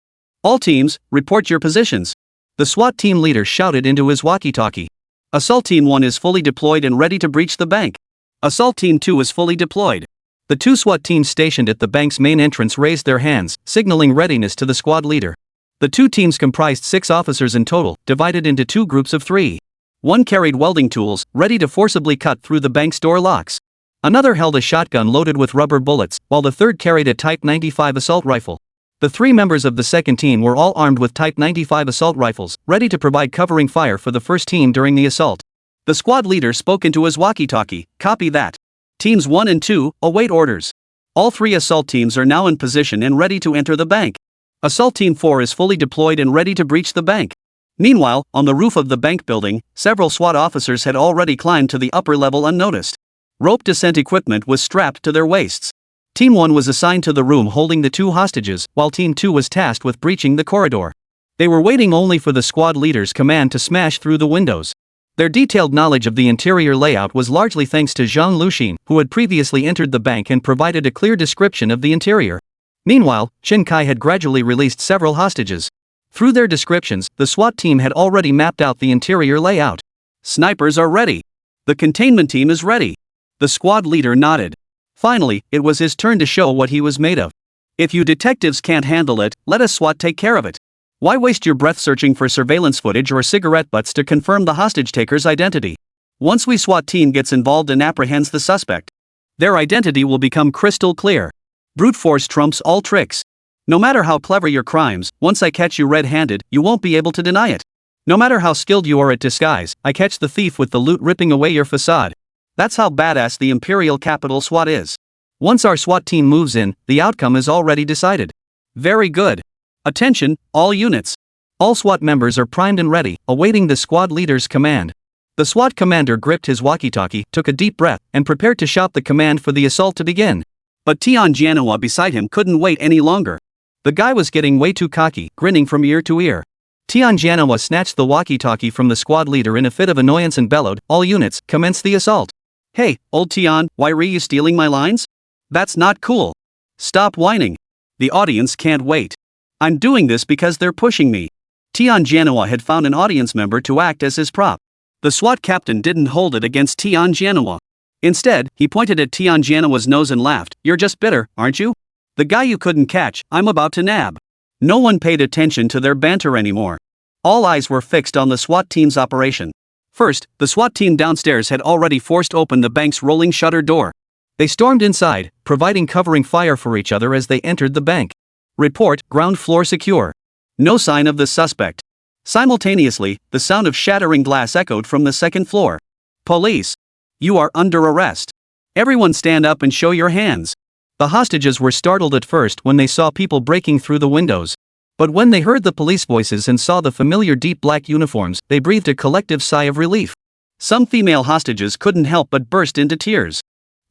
All teams, report your positions. The SWAT team leader shouted into his walkie-talkie. Assault Team 1 is fully deployed and ready to breach the bank. Assault Team 2 is fully deployed. The two SWAT teams stationed at the bank's main entrance raised their hands, signaling readiness to the squad leader. The two teams comprised 6 officers in total, divided into 2 groups of 3. One carried welding tools, ready to forcibly cut through the bank's door locks. Another held a shotgun loaded with rubber bullets, while the third carried a Type 95 assault rifle. The 3 members of the second team were all armed with Type 95 assault rifles, ready to provide covering fire for the first team during the assault. The squad leader spoke into his walkie-talkie, "Copy that. Teams 1 and 2, await orders. All 3 assault teams are now in position and ready to enter the bank. Assault Team 4 is fully deployed and ready to breach the bank." Meanwhile, on the roof of the bank building, several SWAT officers had already climbed to the upper level unnoticed. Rope descent equipment was strapped to their waists. Team 1 was assigned to the room holding the 2 hostages, while Team 2 was tasked with breaching the corridor. They were waiting only for the squad leader's command to smash through the windows. Their detailed knowledge of the interior layout was largely thanks to Zhang Luxin, who had previously entered the bank and provided a clear description of the interior. Meanwhile, Chen Kai had gradually released several hostages. Through their descriptions, the SWAT team had already mapped out the interior layout. Snipers are ready. The containment team is ready. The squad leader nodded. Finally, it was his turn to show what he was made of. If you detectives can't handle it, let us SWAT take care of it. Why waste your breath searching for surveillance footage or cigarette butts to confirm the hostage taker's identity? Once we SWAT team gets involved and apprehends the suspect, their identity will become crystal clear. Brute force trumps all tricks. No matter how clever your crimes, once I catch you red-handed, you won't be able to deny it. No matter how skilled you are at disguise, I catch the thief with the loot ripping away your facade. That's how badass the Imperial Capital SWAT is. Once our SWAT team moves in, the outcome is already decided. Very good. Attention, all units. All SWAT members are primed and ready, awaiting the squad leader's command. The SWAT commander gripped his walkie-talkie, took a deep breath, and prepared to shout the command for the assault to begin. But Tian Jianhua beside him couldn't wait any longer. The guy was getting way too cocky, grinning from ear to ear. Tian Jianhua snatched the walkie-talkie from the squad leader in a fit of annoyance and bellowed, "All units, commence the assault." "Hey, old Tian, why were you stealing my lines? That's not cool. Stop whining. The audience can't wait. I'm doing this because they're pushing me." Tian Jianhua had found an audience member to act as his prop. The SWAT captain didn't hold it against Tian Jianhua. Instead, he pointed at Tian Jianhua's nose and laughed, "You're just bitter, aren't you? The guy you couldn't catch, I'm about to nab." No one paid attention to their banter anymore. All eyes were fixed on the SWAT team's operation. First, the SWAT team downstairs had already forced open the bank's rolling shutter door. They stormed inside, providing covering fire for each other as they entered the bank. Report, ground floor secure. No sign of the suspect. Simultaneously, the sound of shattering glass echoed from the second floor. "Police! You are under arrest. Everyone stand up and show your hands." The hostages were startled at first when they saw people breaking through the windows. But when they heard the police voices and saw the familiar deep black uniforms, they breathed a collective sigh of relief. Some female hostages couldn't help but burst into tears.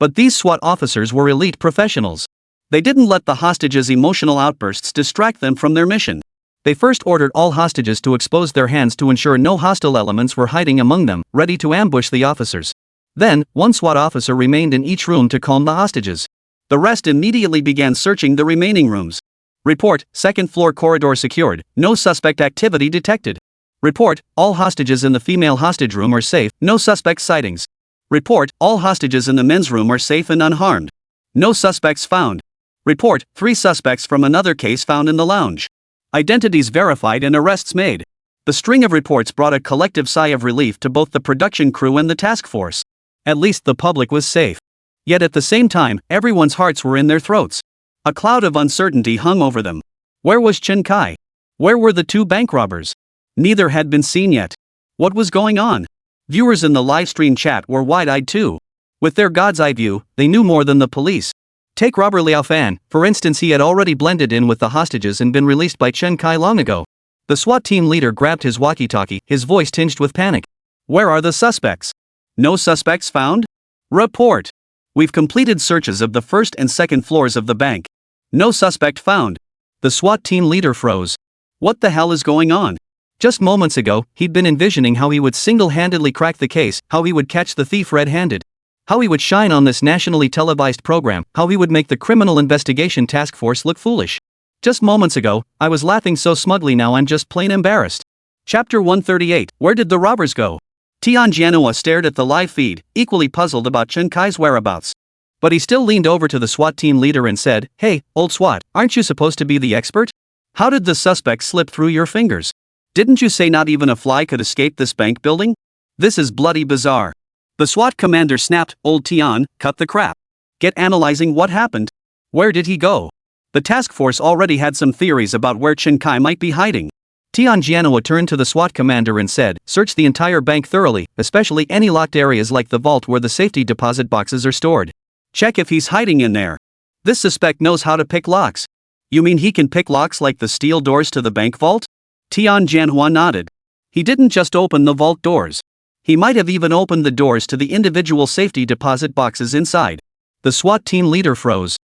But these SWAT officers were elite professionals. They didn't let the hostages' emotional outbursts distract them from their mission. They first ordered all hostages to expose their hands to ensure no hostile elements were hiding among them, ready to ambush the officers. Then, one SWAT officer remained in each room to calm the hostages. The rest immediately began searching the remaining rooms. Report, second floor corridor secured, no suspect activity detected. Report, all hostages in the female hostage room are safe, no suspect sightings. Report, all hostages in the men's room are safe and unharmed. No suspects found. Report, 3 suspects from another case found in the lounge. Identities verified and arrests made. The string of reports brought a collective sigh of relief to both the production crew and the task force. At least the public was safe. Yet at the same time, everyone's hearts were in their throats. A cloud of uncertainty hung over them. Where was Chen Kai? Where were the 2 bank robbers? Neither had been seen yet. What was going on? Viewers in the livestream chat were wide-eyed too. With their god's eye view, they knew more than the police. Take robber Liao Fan, for instance. He had already blended in with the hostages and been released by Chen Kai long ago. The SWAT team leader grabbed his walkie-talkie, his voice tinged with panic. "Where are the suspects? No suspects found? Report. We've completed searches of the first and second floors of the bank. No suspect found." The SWAT team leader froze. What the hell is going on? Just moments ago, he'd been envisioning how he would single-handedly crack the case, how he would catch the thief red-handed. How he would shine on this nationally televised program, how he would make the Criminal Investigation Task Force look foolish. Just moments ago, I was laughing so smugly. Now I'm just plain embarrassed. Chapter 138, Where did the robbers go? Tian Jianhua stared at the live feed, equally puzzled about Chen Kai's whereabouts. But he still leaned over to the SWAT team leader and said, "Hey, old SWAT, aren't you supposed to be the expert? How did the suspect slip through your fingers? Didn't you say not even a fly could escape this bank building? This is bloody bizarre." The SWAT commander snapped, "Old Tian, cut the crap. Get analyzing what happened. Where did he go?" The task force already had some theories about where Chen Kai might be hiding. Tian Jianhua turned to the SWAT commander and said, "Search the entire bank thoroughly, especially any locked areas like the vault where the safety deposit boxes are stored. Check if he's hiding in there. This suspect knows how to pick locks." "You mean he can pick locks like the steel doors to the bank vault?" Tian Jianhua nodded. "He didn't just open the vault doors. He might have even opened the doors to the individual safety deposit boxes inside." The SWAT team leader froze.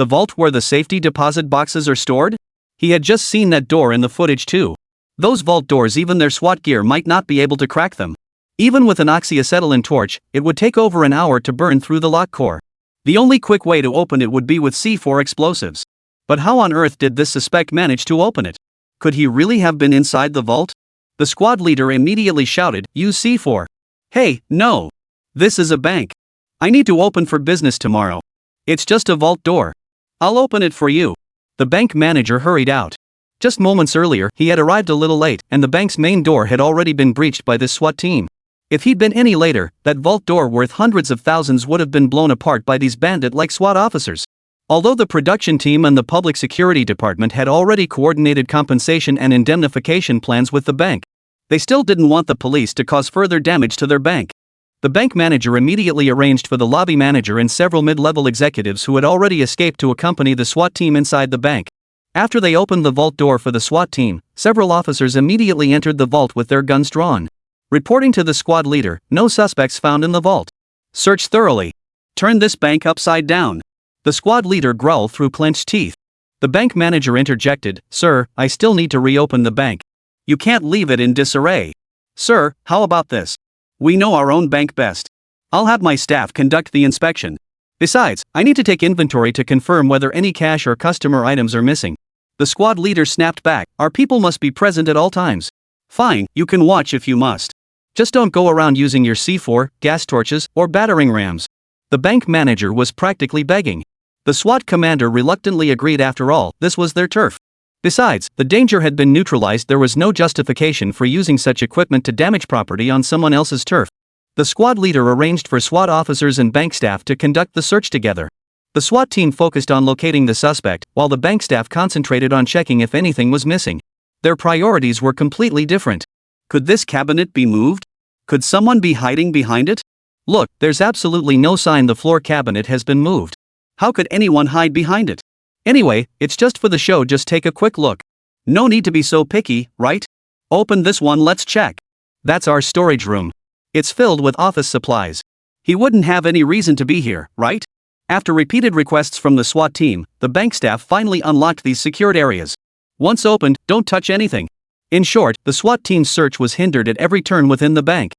The vault where the safety deposit boxes are stored? He had just seen that door in the footage too. Those vault doors, even their SWAT gear might not be able to crack them. Even with an oxyacetylene torch, it would take over an hour to burn through the lock core. The only quick way to open it would be with C4 explosives. But how on earth did this suspect manage to open it? Could he really have been inside the vault? The squad leader immediately shouted, "Use C4. Hey, no. This is a bank. I need to open for business tomorrow. It's just a vault door. I'll open it for you." The bank manager hurried out. Just moments earlier, he had arrived a little late, and the bank's main door had already been breached by this SWAT team. If he'd been any later, that vault door worth hundreds of thousands would have been blown apart by these bandit-like SWAT officers. Although the production team and the public security department had already coordinated compensation and indemnification plans with the bank, they still didn't want the police to cause further damage to their bank. The bank manager immediately arranged for the lobby manager and several mid-level executives who had already escaped to accompany the SWAT team inside the bank. After they opened the vault door for the SWAT team, several officers immediately entered the vault with their guns drawn. Reporting to the squad leader, no suspects found in the vault. Search thoroughly. Turn this bank upside down. The squad leader growled through clenched teeth. The bank manager interjected, "Sir, I still need to reopen the bank. You can't leave it in disarray." "Sir, how about this? We know our own bank best. I'll have my staff conduct the inspection. Besides, I need to take inventory to confirm whether any cash or customer items are missing." The squad leader snapped back, "Our people must be present at all times." "Fine, you can watch if you must. Just don't go around using your C4, gas torches, or battering rams." The bank manager was practically begging. The SWAT commander reluctantly agreed. After all, this was their turf. Besides, the danger had been neutralized. There was no justification for using such equipment to damage property on someone else's turf. The squad leader arranged for SWAT officers and bank staff to conduct the search together. The SWAT team focused on locating the suspect, while the bank staff concentrated on checking if anything was missing. Their priorities were completely different. Could this cabinet be moved? Could someone be hiding behind it? Look, there's absolutely no sign the floor cabinet has been moved. How could anyone hide behind it? Anyway, it's just for the show. Just take a quick look. No need to be so picky, right? Open this one, let's check. That's our storage room. It's filled with office supplies. He wouldn't have any reason to be here, right? After repeated requests from the SWAT team, the bank staff finally unlocked these secured areas. Once opened, don't touch anything. In short, the SWAT team's search was hindered at every turn within the bank.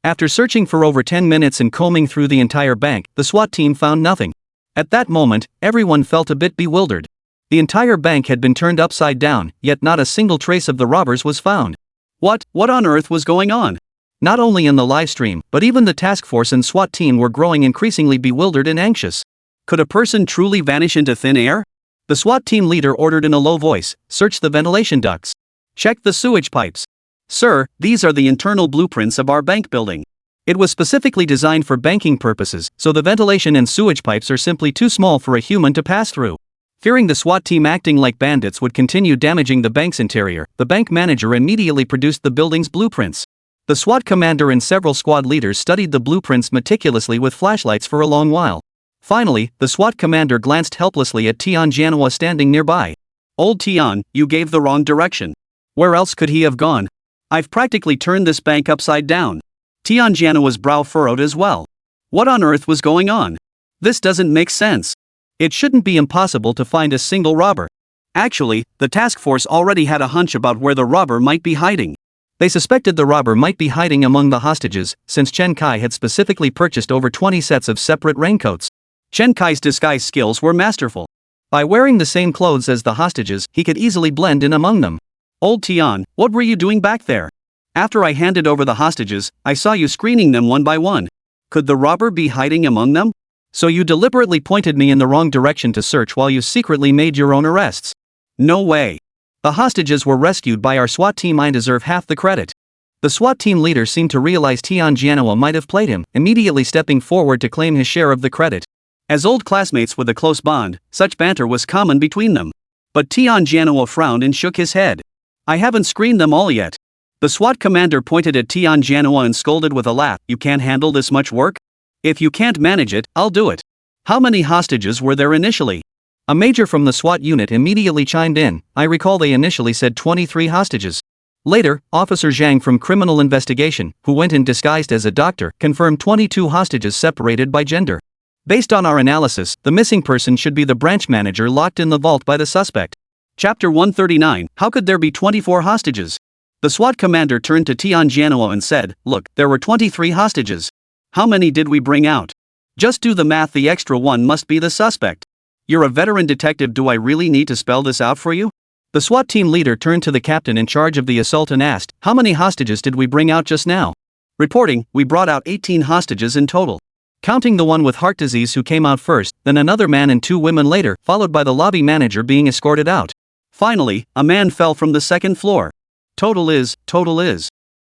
After searching for over 10 minutes and combing through the entire bank, the SWAT team found nothing. At that moment, everyone felt a bit bewildered. The entire bank had been turned upside down, yet not a single trace of the robbers was found. What on earth was going on? Not only in the live stream, but even the task force and SWAT team were growing increasingly bewildered and anxious. Could a person truly vanish into thin air? The SWAT team leader ordered in a low voice, "Search the ventilation ducts. Check the sewage pipes. Sir, these are the internal blueprints of our bank building. It was specifically designed for banking purposes, so the ventilation and sewage pipes are simply too small for a human to pass through." Fearing the SWAT team acting like bandits would continue damaging the bank's interior, the bank manager immediately produced the building's blueprints. The SWAT commander and several squad leaders studied the blueprints meticulously with flashlights for a long while. Finally, the SWAT commander glanced helplessly at Tian Janhua standing nearby. "Old Tian, you gave the wrong direction. Where else could he have gone? I've practically turned this bank upside down." Tian Janhua's brow furrowed as well. What on earth was going on? This doesn't make sense. It shouldn't be impossible to find a single robber. Actually, the task force already had a hunch about where the robber might be hiding. They suspected the robber might be hiding among the hostages, since Chen Kai had specifically purchased over 20 sets of separate raincoats. Chen Kai's disguise skills were masterful. By wearing the same clothes as the hostages, he could easily blend in among them. "Old Tian, what were you doing back there? After I handed over the hostages, I saw you screening them one by one. Could the robber be hiding among them? So you deliberately pointed me in the wrong direction to search while you secretly made your own arrests." "No way. The hostages were rescued by our SWAT team. I deserve half the credit." The SWAT team leader seemed to realize Tian Janhua might have played him, immediately stepping forward to claim his share of the credit. As old classmates with a close bond, such banter was common between them. But Tian Janhua frowned and shook his head. "I haven't screened them all yet." The SWAT commander pointed at Tian Janhua and scolded with a laugh, "You can't handle this much work? If you can't manage it, I'll do it." "How many hostages were there initially?" A major from the SWAT unit immediately chimed in. "I recall they initially said 23 hostages. Later, Officer Zhang from Criminal Investigation, who went in disguised as a doctor, confirmed 22 hostages separated by gender." Based on our analysis, the missing person should be the branch manager locked in the vault by the suspect. Chapter 139, How could there be 24 hostages? The SWAT commander turned to Tianjianhuo and said, "Look, there were 23 hostages. How many did we bring out? Just do the math, the extra one must be the suspect. You're a veteran detective, do I really need to spell this out for you?" The SWAT team leader turned to the captain in charge of the assault and asked, "How many hostages did we bring out just now?" Reporting, "We brought out 18 hostages in total. Counting the one with heart disease who came out first, then another man and 2 women later, followed by the lobby manager being escorted out. Finally, a man fell from the 2nd floor. Total is.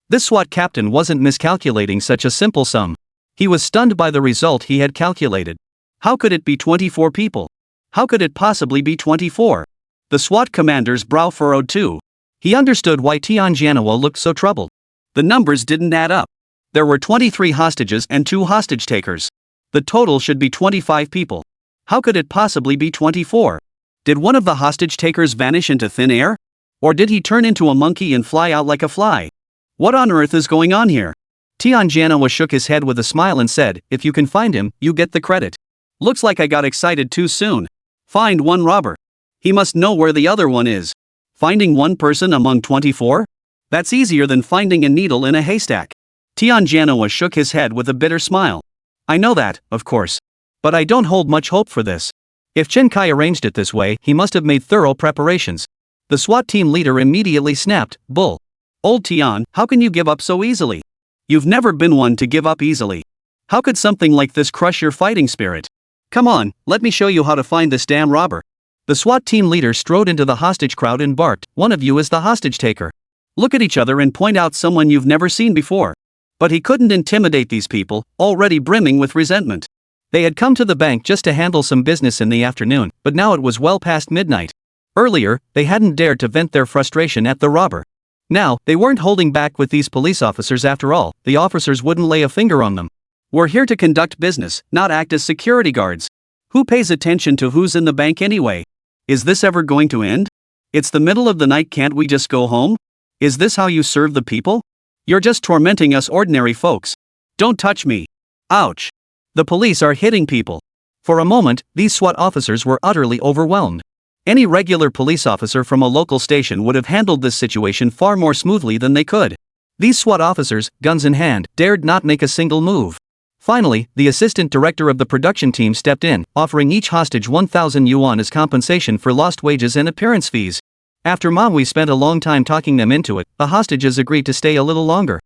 This SWAT captain wasn't miscalculating such a simple sum. He was stunned by the result he had calculated. How could it be 24 people? How could it possibly be 24? The SWAT commander's brow furrowed too. He understood why Tianjianhuo looked so troubled. The numbers didn't add up. There were 23 hostages and 2 hostage takers. The total should be 25 people. How could it possibly be 24? Did one of the hostage takers vanish into thin air? Or did he turn into a monkey and fly out like a fly? What on earth is going on here? Tianjianhuo shook his head with a smile and said, "If you can find him, you get the credit." Looks like I got excited too soon. Find one robber. He must know where the other one is. Finding one person among 24? That's easier than finding a needle in a haystack. Tianjianhuo shook his head with a bitter smile. I know that, of course. But I don't hold much hope for this. If Chen Kai arranged it this way, he must have made thorough preparations. The SWAT team leader immediately snapped, "Bull. Old Tian, how can you give up so easily? You've never been one to give up easily. How could something like this crush your fighting spirit? Come on, let me show you how to find this damn robber." The SWAT team leader strode into the hostage crowd and barked, "One of you is the hostage taker. Look at each other and point out someone you've never seen before." But he couldn't intimidate these people, already brimming with resentment. They had come to the bank just to handle some business in the afternoon, but now it was well past midnight. Earlier, they hadn't dared to vent their frustration at the robber. Now, they weren't holding back with these police officers after all, the officers wouldn't lay a finger on them. We're here to conduct business, not act as security guards. Who pays attention to who's in the bank anyway? Is this ever going to end? It's the middle of the night, can't we just go home? Is this how you serve the people? You're just tormenting us ordinary folks. Don't touch me. Ouch. The police are hitting people. For a moment, these SWAT officers were utterly overwhelmed. Any regular police officer from a local station would have handled this situation far more smoothly than they could. These SWAT officers, guns in hand, dared not make a single move. Finally, the assistant director of the production team stepped in, offering each hostage 1,000 yuan as compensation for lost wages and appearance fees. After Manhwa spent a long time talking them into it, the hostages agreed to stay a little longer.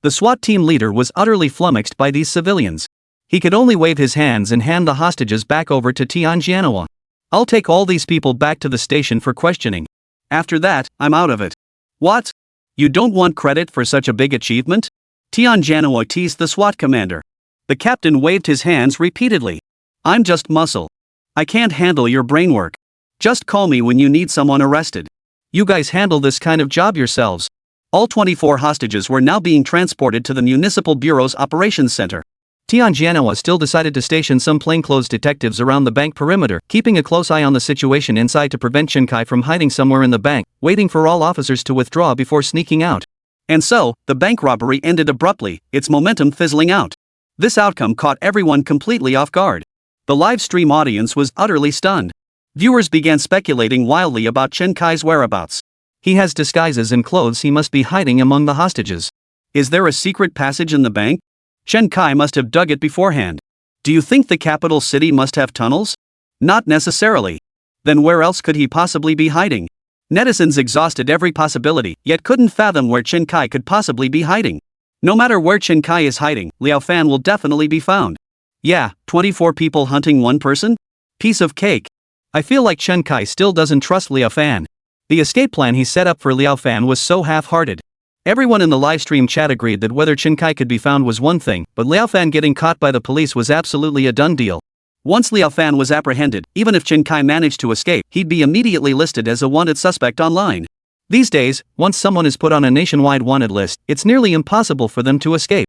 The SWAT team leader was utterly flummoxed by these civilians. He could only wave his hands and hand the hostages back over to Tianjianhuo. "I'll take all these people back to the station for questioning. After that, I'm out of it." "What? You don't want credit for such a big achievement?" Tianjianhuo teased the SWAT commander. The captain waved his hands repeatedly. "I'm just muscle. I can't handle your brain work. Just call me when you need someone arrested. You guys handle this kind of job yourselves." All 24 hostages were now being transported to the Municipal Bureau's operations center. Tianjianhuo still decided to station some plainclothes detectives around the bank perimeter, keeping a close eye on the situation inside to prevent Chen Kai from hiding somewhere in the bank, waiting for all officers to withdraw before sneaking out. And so, the bank robbery ended abruptly, its momentum fizzling out. This outcome caught everyone completely off guard. The live stream audience was utterly stunned. Viewers began speculating wildly about Chen Kai's whereabouts. He has disguises and clothes, he must be hiding among the hostages. Is there a secret passage in the bank? Chen Kai must have dug it beforehand. Do you think the capital city must have tunnels? Not necessarily. Then where else could he possibly be hiding? Netizens exhausted every possibility, yet couldn't fathom where Chen Kai could possibly be hiding. No matter where Chen Kai is hiding, Liao Fan will definitely be found. Yeah, 24 people hunting one person? Piece of cake. I feel like Chen Kai still doesn't trust Liao Fan. The escape plan he set up for Liao Fan was so half-hearted. Everyone in the livestream chat agreed that whether Chen Kai could be found was one thing, but Liao Fan getting caught by the police was absolutely a done deal. Once Liao Fan was apprehended, even if Chen Kai managed to escape, he'd be immediately listed as a wanted suspect online. These days, once someone is put on a nationwide wanted list, it's nearly impossible for them to escape.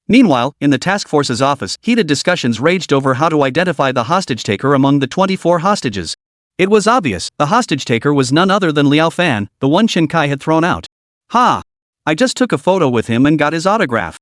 Meanwhile, in the task force's office, heated discussions raged over how to identify the hostage taker among the 24 hostages. It was obvious, the hostage taker was none other than Liao Fan, the one Chen Kai had thrown out. Ha! I just took a photo with him and got his autograph.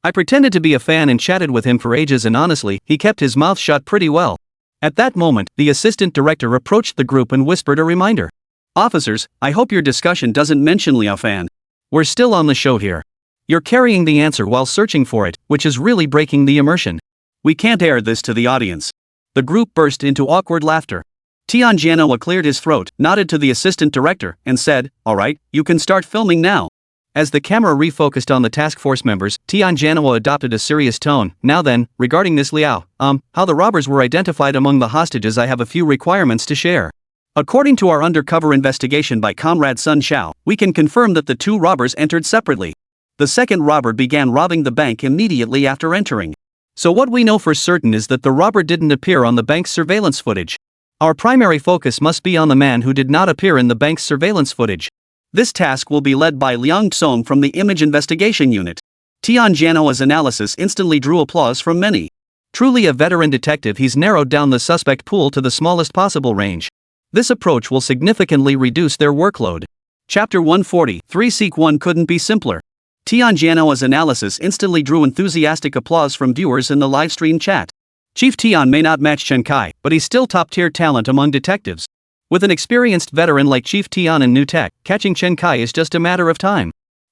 I pretended to be a fan and chatted with him for ages, and honestly, he kept his mouth shut pretty well. At that moment, the assistant director approached the group and whispered a reminder. Officers, I hope your discussion doesn't mention Liao Fan. We're still on the show here. You're carrying the answer while searching for it, which is really breaking the immersion. We can't air this to the audience. The group burst into awkward laughter. Tianjianhua cleared his throat, nodded to the assistant director, and said, "Alright, you can start filming now." As the camera refocused on the task force members, Tianjianhua adopted a serious tone. Now then, regarding this Liao, how the robbers were identified among the hostages, I have a few requirements to share. According to our undercover investigation by Comrade Sun Xiao, we can confirm that the two robbers entered separately. The second robber began robbing the bank immediately after entering. So what we know for certain is that the robber didn't appear on the bank's surveillance footage. Our primary focus must be on the man who did not appear in the bank's surveillance footage. This task will be led by Liang Tsong from the Image Investigation Unit. Tianjianhua's analysis instantly drew applause from many. Truly a veteran detective, he's narrowed down the suspect pool to the smallest possible range. This approach will significantly reduce their workload. Chapter 140, 3-Seek-1 couldn't be simpler. Tianjianhua's analysis instantly drew enthusiastic applause from viewers in the livestream chat. Chief Tian may not match Chen Kai, but he's still top-tier talent among detectives. With an experienced veteran like Chief Tian and new tech, catching Chen Kai is just a matter of time.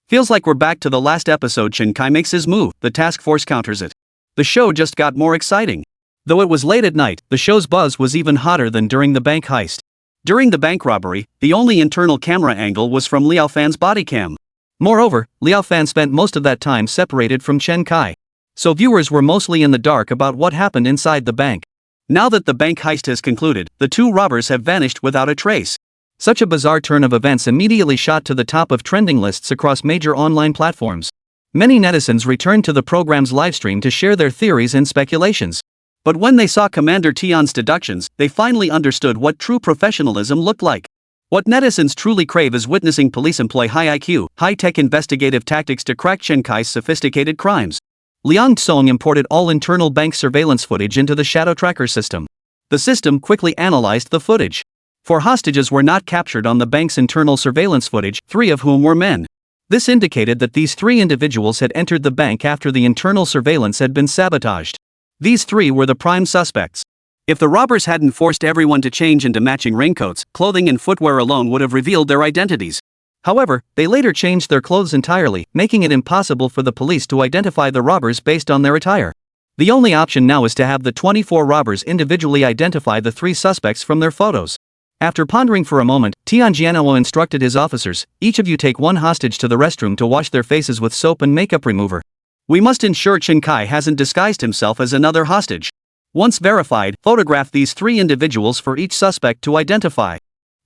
Feels like we're back to the last episode. Chen Kai makes his move, the task force counters it. The show just got more exciting. Though it was late at night, the show's buzz was even hotter than during the bank heist. During the bank robbery, the only internal camera angle was from Liao Fan's body cam. Moreover, Liao Fan spent most of that time separated from Chen Kai. So viewers were mostly in the dark about what happened inside the bank. Now that the bank heist has concluded, the two robbers have vanished without a trace. Such a bizarre turn of events immediately shot to the top of trending lists across major online platforms. Many netizens returned to the program's livestream to share their theories and speculations. But when they saw Commander Tian's deductions, they finally understood what true professionalism looked like. What netizens truly crave is witnessing police employ high IQ, high-tech investigative tactics to crack Chen Kai's sophisticated crimes. Liang Tsong imported all internal bank surveillance footage into the shadow tracker system. The system quickly analyzed the footage. 4 hostages were not captured on the bank's internal surveillance footage, 3 of whom were men. This indicated that these 3 individuals had entered the bank after the internal surveillance had been sabotaged. These 3 were the prime suspects. If the robbers hadn't forced everyone to change into matching raincoats, clothing and footwear alone would have revealed their identities. However, they later changed their clothes entirely, making it impossible for the police to identify the robbers based on their attire. The only option now is to have the 24 robbers individually identify the 3 suspects from their photos. After pondering for a moment, Tianjianhua instructed his officers, "Each of you take 1 hostage to the restroom to wash their faces with soap and makeup remover. We must ensure Chen Kai hasn't disguised himself as another hostage. Once verified, photograph these 3 individuals for each suspect to identify."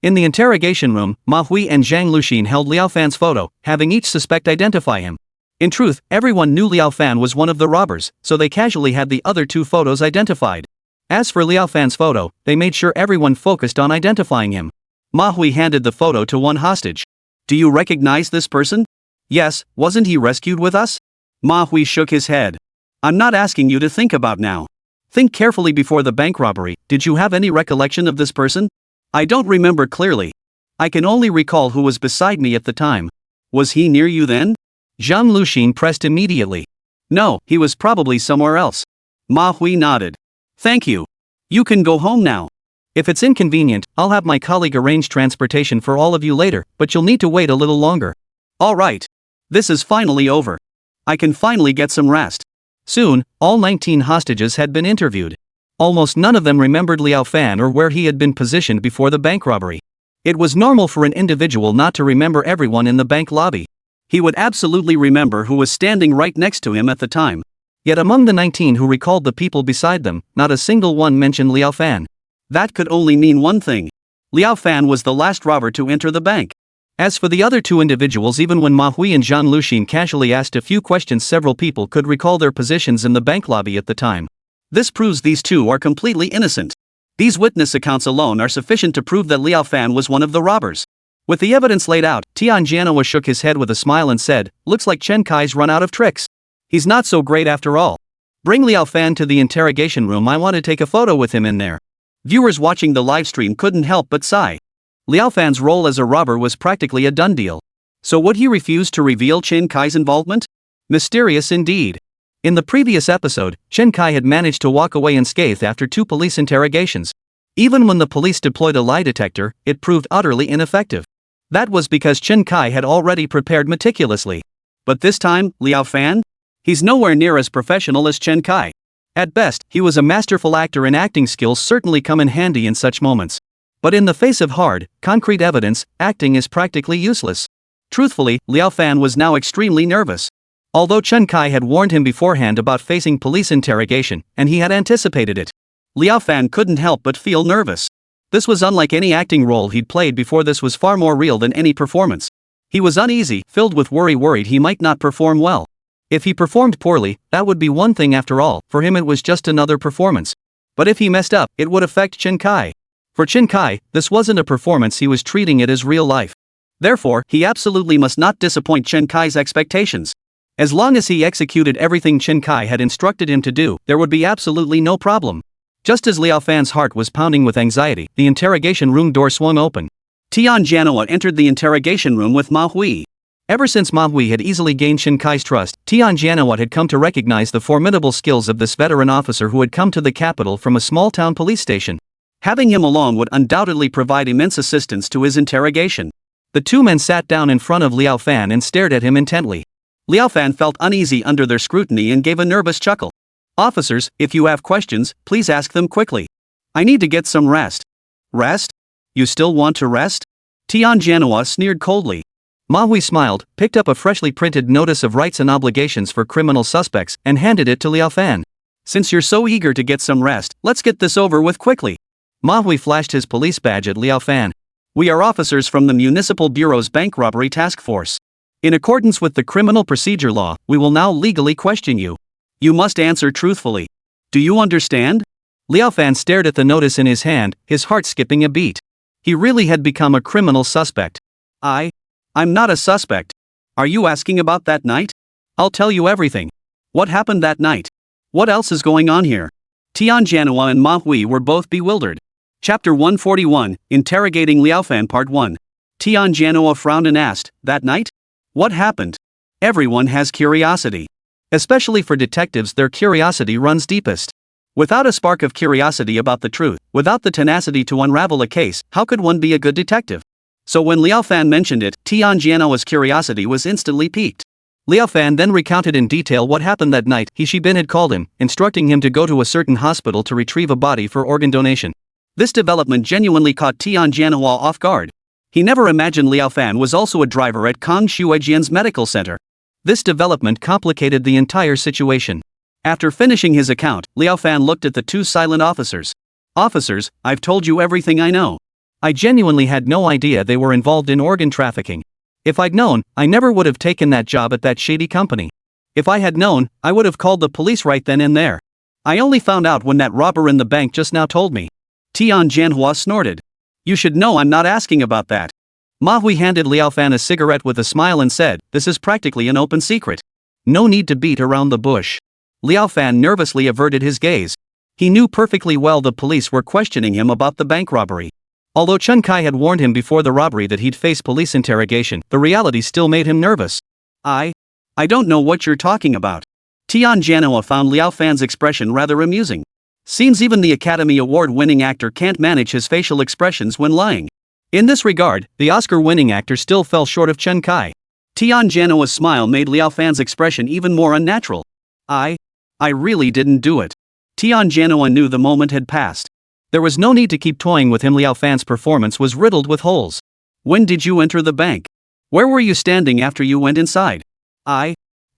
In the interrogation room, Manhwa and Zhang Luxin held Liao Fan's photo, having each suspect identify him. In truth, everyone knew Liao Fan was one of the robbers, so they casually had the other 2 photos identified. As for Liao Fan's photo, they made sure everyone focused on identifying him. Manhwa handed the photo to one hostage. "Do you recognize this person?" "Yes, wasn't he rescued with us?" Manhwa shook his head. "I'm not asking you to think about now. Think carefully before the bank robbery. Did you have any recollection of this person?" "I don't remember clearly. I can only recall who was beside me at the time." "Was he near you then?" Zhang Luxin pressed immediately. "No, he was probably somewhere else." Manhwa nodded. "Thank you. You can go home now. If it's inconvenient, I'll have my colleague arrange transportation for all of you later, but you'll need to wait a little longer." "All right. This is finally over. I can finally get some rest." Soon, all 19 hostages had been interviewed. Almost none of them remembered Liao Fan or where he had been positioned before the bank robbery. It was normal for an individual not to remember everyone in the bank lobby. He would absolutely remember who was standing right next to him at the time. Yet among the 19 who recalled the people beside them, not a single one mentioned Liao Fan. That could only mean one thing. Liao Fan was the last robber to enter the bank. As for the other 2 individuals, even when Manhwa and Zhang Luxin casually asked a few questions, several people could recall their positions in the bank lobby at the time. This proves these 2 are completely innocent. These witness accounts alone are sufficient to prove that Liao Fan was one of the robbers. With the evidence laid out, Tianjianhua shook his head with a smile and said, "Looks like Chen Kai's run out of tricks. He's not so great after all. Bring Liao Fan to the interrogation room. I want to take a photo with him in there." Viewers watching the livestream couldn't help but sigh. Liao Fan's role as a robber was practically a done deal. So would he refuse to reveal Chen Kai's involvement? Mysterious indeed. In the previous episode, Chen Kai had managed to walk away unscathed after 2 police interrogations. Even when the police deployed a lie detector, it proved utterly ineffective. That was because Chen Kai had already prepared meticulously. But this time, Liao Fan? He's nowhere near as professional as Chen Kai. At best, he was a masterful actor, and acting skills certainly come in handy in such moments. But in the face of hard, concrete evidence, acting is practically useless. Truthfully, Liao Fan was now extremely nervous. Although Chen Kai had warned him beforehand about facing police interrogation, and he had anticipated it, Liao Fan couldn't help but feel nervous. This was unlike any acting role he'd played before. This was far more real than any performance. He was uneasy, filled with worry, worried he might not perform well. If he performed poorly, that would be one thing after all, for him it was just another performance. But if he messed up, it would affect Chen Kai. For Chen Kai, this wasn't a performance, he was treating it as real life. Therefore, he absolutely must not disappoint Chen Kai's expectations. As long as he executed everything Chen Kai had instructed him to do, there would be absolutely no problem. Just as Liao Fan's heart was pounding with anxiety, the interrogation room door swung open. Tian Jianhua entered the interrogation room with Ma Hui. Ever since Ma Hui had easily gained Chen Kai's trust, Tian Jianhua had come to recognize the formidable skills of this veteran officer who had come to the capital from a small-town police station. Having him along would undoubtedly provide immense assistance to his interrogation. The 2 men sat down in front of Liao Fan and stared at him intently. Liao Fan felt uneasy under their scrutiny and gave a nervous chuckle. "Officers, if you have questions, please ask them quickly. I need to get some rest." "Rest? You still want to rest?" Tian Jianhua sneered coldly. Ma Hui smiled, picked up a freshly printed notice of rights and obligations for criminal suspects, and handed it to Liao Fan. "Since you're so eager to get some rest, let's get this over with quickly." Ma Hui flashed his police badge at Liao Fan. "We are officers from the Municipal Bureau's Bank Robbery Task Force. In accordance with the Criminal Procedure Law, we will now legally question you. You must answer truthfully. Do you understand?" Liao Fan stared at the notice in his hand, his heart skipping a beat. He really had become a criminal suspect. I'm not a suspect. Are you asking about that night? I'll tell you everything. What happened that night? What else is going on here?" Tian Jianhua and Ma Hui were both bewildered. Chapter 141, Interrogating Liao Fan Part 1. Tian Jianhua frowned and asked, "That night? What happened?" Everyone has curiosity. Especially for detectives, their curiosity runs deepest. Without a spark of curiosity about the truth, without the tenacity to unravel a case, how could one be a good detective? So when Liao Fan mentioned it, Tian Jianhua's curiosity was instantly piqued. Liao Fan then recounted in detail what happened that night. He Shibin had called him, instructing him to go to a certain hospital to retrieve a body for organ donation. This development genuinely caught Tian Jianhua off guard. He never imagined Liao Fan was also a driver at Kang Shuejian's medical center. This development complicated the entire situation. After finishing his account, Liao Fan looked at the 2 silent officers. "Officers, I've told you everything I know. I genuinely had no idea they were involved in organ trafficking. If I'd known, I never would have taken that job at that shady company. If I had known, I would have called the police right then and there. I only found out when that robber in the bank just now told me." Tian Jianhua snorted. "You should know I'm not asking about that." Ma Hui handed Liao Fan a cigarette with a smile and said, "This is practically an open secret. No need to beat around the bush." Liao Fan nervously averted his gaze. He knew perfectly well the police were questioning him about the bank robbery. Although Chen Kai had warned him before the robbery that he'd face police interrogation, the reality still made him nervous. I don't know what you're talking about." Tian Jianhua found Liao Fan's expression rather amusing. Seems even the Academy Award-winning actor can't manage his facial expressions when lying. In this regard, the Oscar-winning actor still fell short of Chen Kai. Tian Jianhua's smile made Liao Fan's expression even more unnatural. I really didn't do it." Tian Jianhua knew the moment had passed. There was no need to keep toying with him. Liao Fan's performance was riddled with holes. "When did you enter the bank? Where were you standing after you went inside?"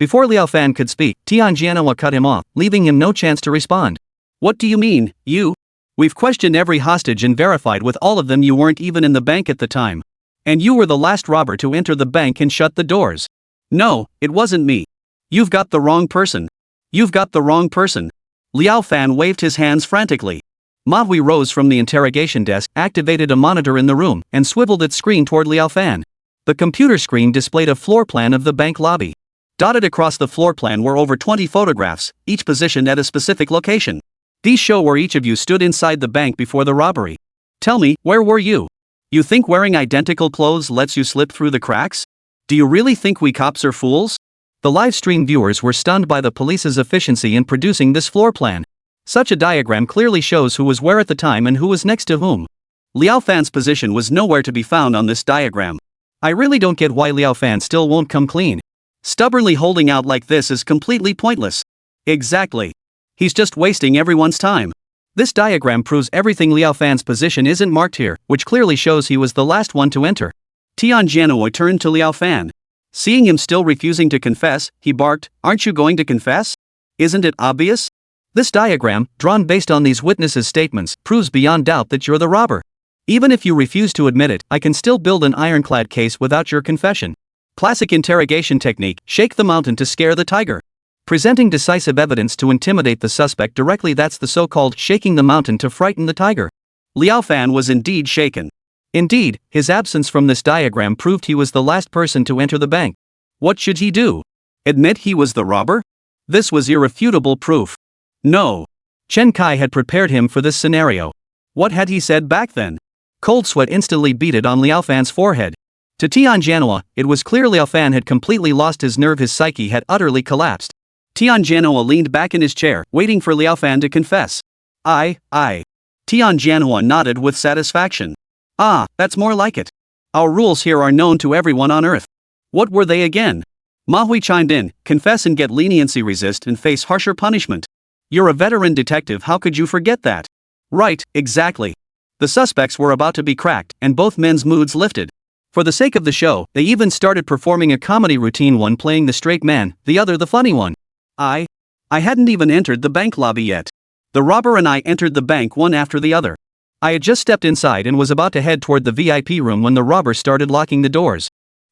Before Liao Fan could speak, Tian Jianhua cut him off, leaving him no chance to respond. "What do you mean, you? We've questioned every hostage and verified with all of them you weren't even in the bank at the time. And you were the last robber to enter the bank and shut the doors." "No, it wasn't me. You've got the wrong person. You've got the wrong person." Liao Fan waved his hands frantically. Ma Hui rose from the interrogation desk, activated a monitor in the room, and swiveled its screen toward Liao Fan. The computer screen displayed a floor plan of the bank lobby. Dotted across the floor plan were over 20 photographs, each positioned at a specific location. These show where each of you stood inside the bank before the robbery. Tell me, where were you? You think wearing identical clothes lets you slip through the cracks? Do you really think we cops are fools? The live stream viewers were stunned by the police's efficiency in producing this floor plan. Such a diagram clearly shows who was where at the time and who was next to whom. Liao Fan's position was nowhere to be found on this diagram. I really don't get why Liao Fan still won't come clean. Stubbornly holding out like this is completely pointless. Exactly. He's just wasting everyone's time. This diagram proves everything. Liao Fan's position isn't marked here, which clearly shows he was the last one to enter. Tian Jianhua turned to Liao Fan. Seeing him still refusing to confess, he barked, "Aren't you going to confess? Isn't it obvious?" This diagram, drawn based on these witnesses' statements, proves beyond doubt that you're the robber. Even if you refuse to admit it, I can still build an ironclad case without your confession. Classic interrogation technique, shake the mountain to scare the tiger. Presenting decisive evidence to intimidate the suspect directly, that's the so-called shaking the mountain to frighten the tiger. Liao Fan was indeed shaken. Indeed, his absence from this diagram proved he was the last person to enter the bank. What should he do? Admit he was the robber? This was irrefutable proof. No. Chen Kai had prepared him for this scenario. What had he said back then? Cold sweat instantly beaded on Liao Fan's forehead. To Tian Jianhua, it was clear Liao Fan had completely lost his nerve, his psyche had utterly collapsed. Tian Jianhua leaned back in his chair, waiting for Liao Fan to confess. I. Tian Jianhua nodded with satisfaction. Ah, that's more like it. Our rules here are known to everyone on Earth. What were they again? Manhwa chimed in, confess and get leniency, resist and face harsher punishment. You're a veteran detective, how could you forget that? Right, exactly. The suspects were about to be cracked, and both men's moods lifted. For the sake of the show, they even started performing a comedy routine, one playing the straight man, the other the funny one. I hadn't even entered the bank lobby yet. The robber and I entered the bank one after the other. I had just stepped inside and was about to head toward the VIP room when the robber started locking the doors.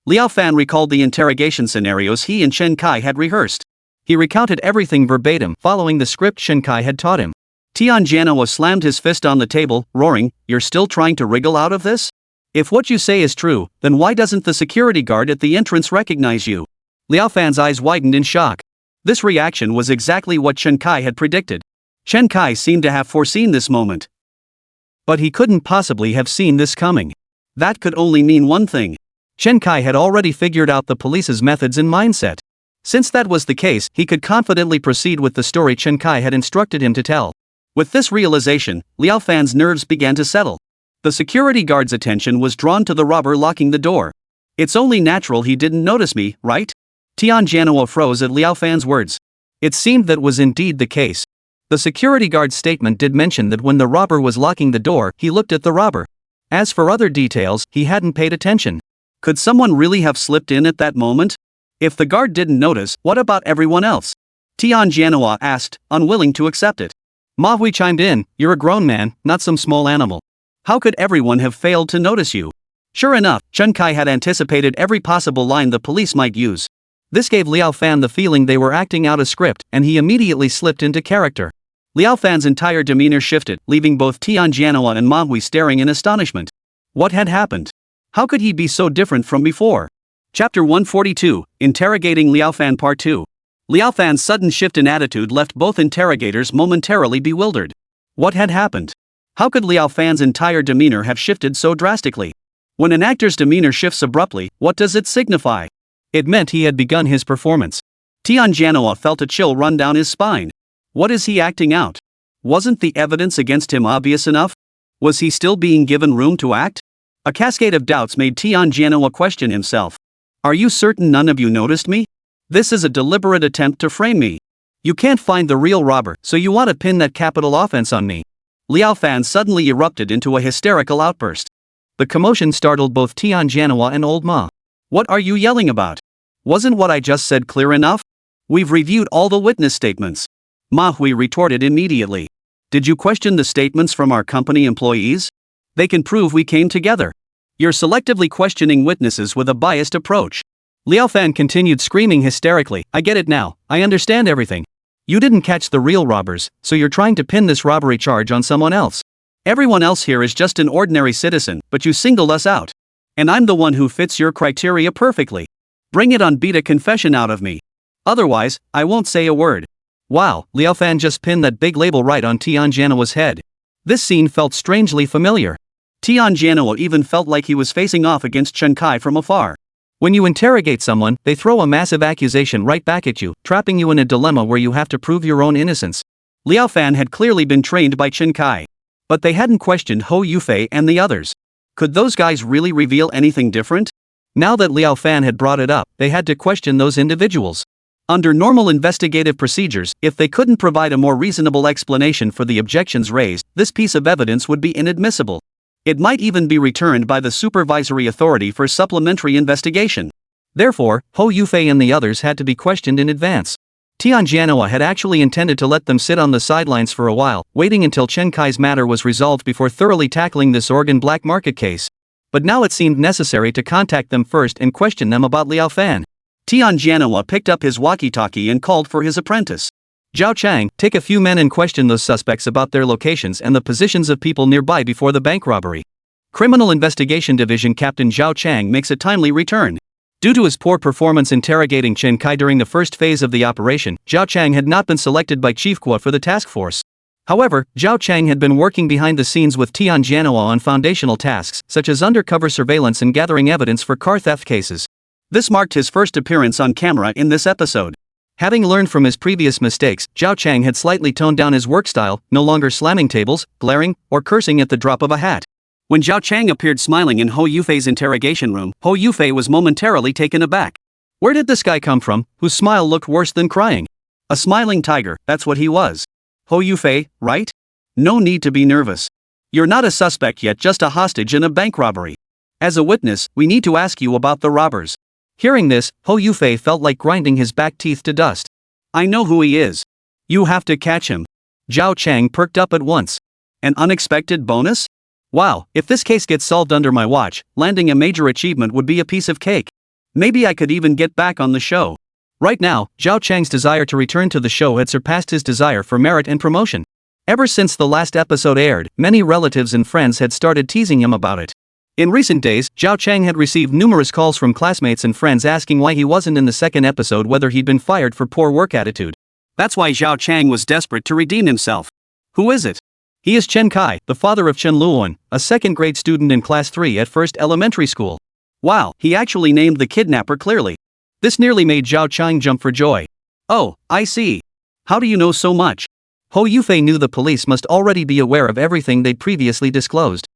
Liao Fan recalled the interrogation scenarios he and Chen Kai had rehearsed. He recounted everything verbatim, following the script Chen Kai had taught him. Tian Jianhua slammed his fist on the table, roaring, "You're still trying to wriggle out of this? If what you say is true, then why doesn't the security guard at the entrance recognize you?" Liao Fan's eyes widened in shock. This reaction was exactly what Chen Kai had predicted. Chen Kai seemed to have foreseen this moment. But he couldn't possibly have seen this coming. That could only mean one thing. Chen Kai had already figured out the police's methods and mindset. Since that was the case, he could confidently proceed with the story Chen Kai had instructed him to tell. With this realization, Liao Fan's nerves began to settle. The security guard's attention was drawn to the robber locking the door. It's only natural he didn't notice me, right? Tian Jianhua froze at Liao Fan's words. It seemed that was indeed the case. The security guard's statement did mention that when the robber was locking the door, he looked at the robber. As for other details, he hadn't paid attention. Could someone really have slipped in at that moment? If the guard didn't notice, what about everyone else? Tian Jianhua asked, unwilling to accept it. Manhwa chimed in, "You're a grown man, not some small animal. How could everyone have failed to notice you?" Sure enough, Chen Kai had anticipated every possible line the police might use. This gave Liao Fan the feeling they were acting out a script, and he immediately slipped into character. Liao Fan's entire demeanor shifted, leaving both Tian Jianhua and Manhwa staring in astonishment. What had happened? How could he be so different from before? Chapter 142, Interrogating Liao Fan Part 2. Liao Fan's sudden shift in attitude left both interrogators momentarily bewildered. What had happened? How could Liao Fan's entire demeanor have shifted so drastically? When an actor's demeanor shifts abruptly, what does it signify? It meant he had begun his performance. Tian Jianhua felt a chill run down his spine. What is he acting out? Wasn't the evidence against him obvious enough? Was he still being given room to act? A cascade of doubts made Tian Jianhua question himself. Are you certain none of you noticed me? This is a deliberate attempt to frame me. You can't find the real robber, so you want to pin that capital offense on me. Liao Fan suddenly erupted into a hysterical outburst. The commotion startled both Tian Jianhua and Old Ma. What are you yelling about? Wasn't what I just said clear enough? We've reviewed all the witness statements. Manhwa retorted immediately. Did you question the statements from our company employees? They can prove we came together. You're selectively questioning witnesses with a biased approach. Liao Fan continued screaming hysterically, I get it now, I understand everything. You didn't catch the real robbers, so you're trying to pin this robbery charge on someone else. Everyone else here is just an ordinary citizen, but you singled us out. And I'm the one who fits your criteria perfectly. Bring it on, beat a confession out of me. Otherwise, I won't say a word. Wow, Liao Fan just pinned that big label right on Tian Jianhua's head. This scene felt strangely familiar. Tian Jianhua even felt like he was facing off against Chen Kai from afar. When you interrogate someone, they throw a massive accusation right back at you, trapping you in a dilemma where you have to prove your own innocence. Liao Fan had clearly been trained by Chen Kai. But they hadn't questioned Hou Yufei and the others. Could those guys really reveal anything different? Now that Liao Fan had brought it up, they had to question those individuals. Under normal investigative procedures, if they couldn't provide a more reasonable explanation for the objections raised, this piece of evidence would be inadmissible. It might even be returned by the supervisory authority for supplementary investigation. Therefore, Hou Yufei and the others had to be questioned in advance. Tianjianhua had actually intended to let them sit on the sidelines for a while, waiting until Chen Kai's matter was resolved before thoroughly tackling this Oregon black market case. But now it seemed necessary to contact them first and question them about Liao Fan. Tianjianhua picked up his walkie-talkie and called for his apprentice. Zhao Chang, take a few men and question those suspects about their locations and the positions of people nearby before the bank robbery. Criminal Investigation Division Captain Zhao Chang makes a timely return. Due to his poor performance interrogating Chen Kai during the first phase of the operation, Zhao Chang had not been selected by Chief Kuo for the task force. However, Zhao Chang had been working behind the scenes with Tianjianhua on foundational tasks, such as undercover surveillance and gathering evidence for car theft cases. This marked his first appearance on camera in this episode. Having learned from his previous mistakes, Zhao Chang had slightly toned down his work style, no longer slamming tables, glaring, or cursing at the drop of a hat. When Zhao Chang appeared smiling in Hou Yufei's interrogation room, Hou Yufei was momentarily taken aback. Where did this guy come from, whose smile looked worse than crying? A smiling tiger, that's what he was. Hou Yufei, right? No need to be nervous. You're not a suspect yet, just a hostage in a bank robbery. As a witness, we need to ask you about the robbers. Hearing this, Hou Yufei felt like grinding his back teeth to dust. I know who he is. You have to catch him. Zhao Chang perked up at once. An unexpected bonus? Wow, if this case gets solved under my watch, landing a major achievement would be a piece of cake. Maybe I could even get back on the show. Right now, Zhao Chang's desire to return to the show had surpassed his desire for merit and promotion. Ever since the last episode aired, many relatives and friends had started teasing him about it. In recent days, Zhao Chang had received numerous calls from classmates and friends asking why he wasn't in the second episode, whether he'd been fired for poor work attitude. That's why Zhao Chang was desperate to redeem himself. Who is it? He is Chen Kai, the father of Chen Luoan, a second-grade student in Class 3 at First Elementary School. Wow, he actually named the kidnapper clearly. This nearly made Zhao Chang jump for joy. Oh, I see. How do you know so much? Hou Yufei knew the police must already be aware of everything they'd previously disclosed.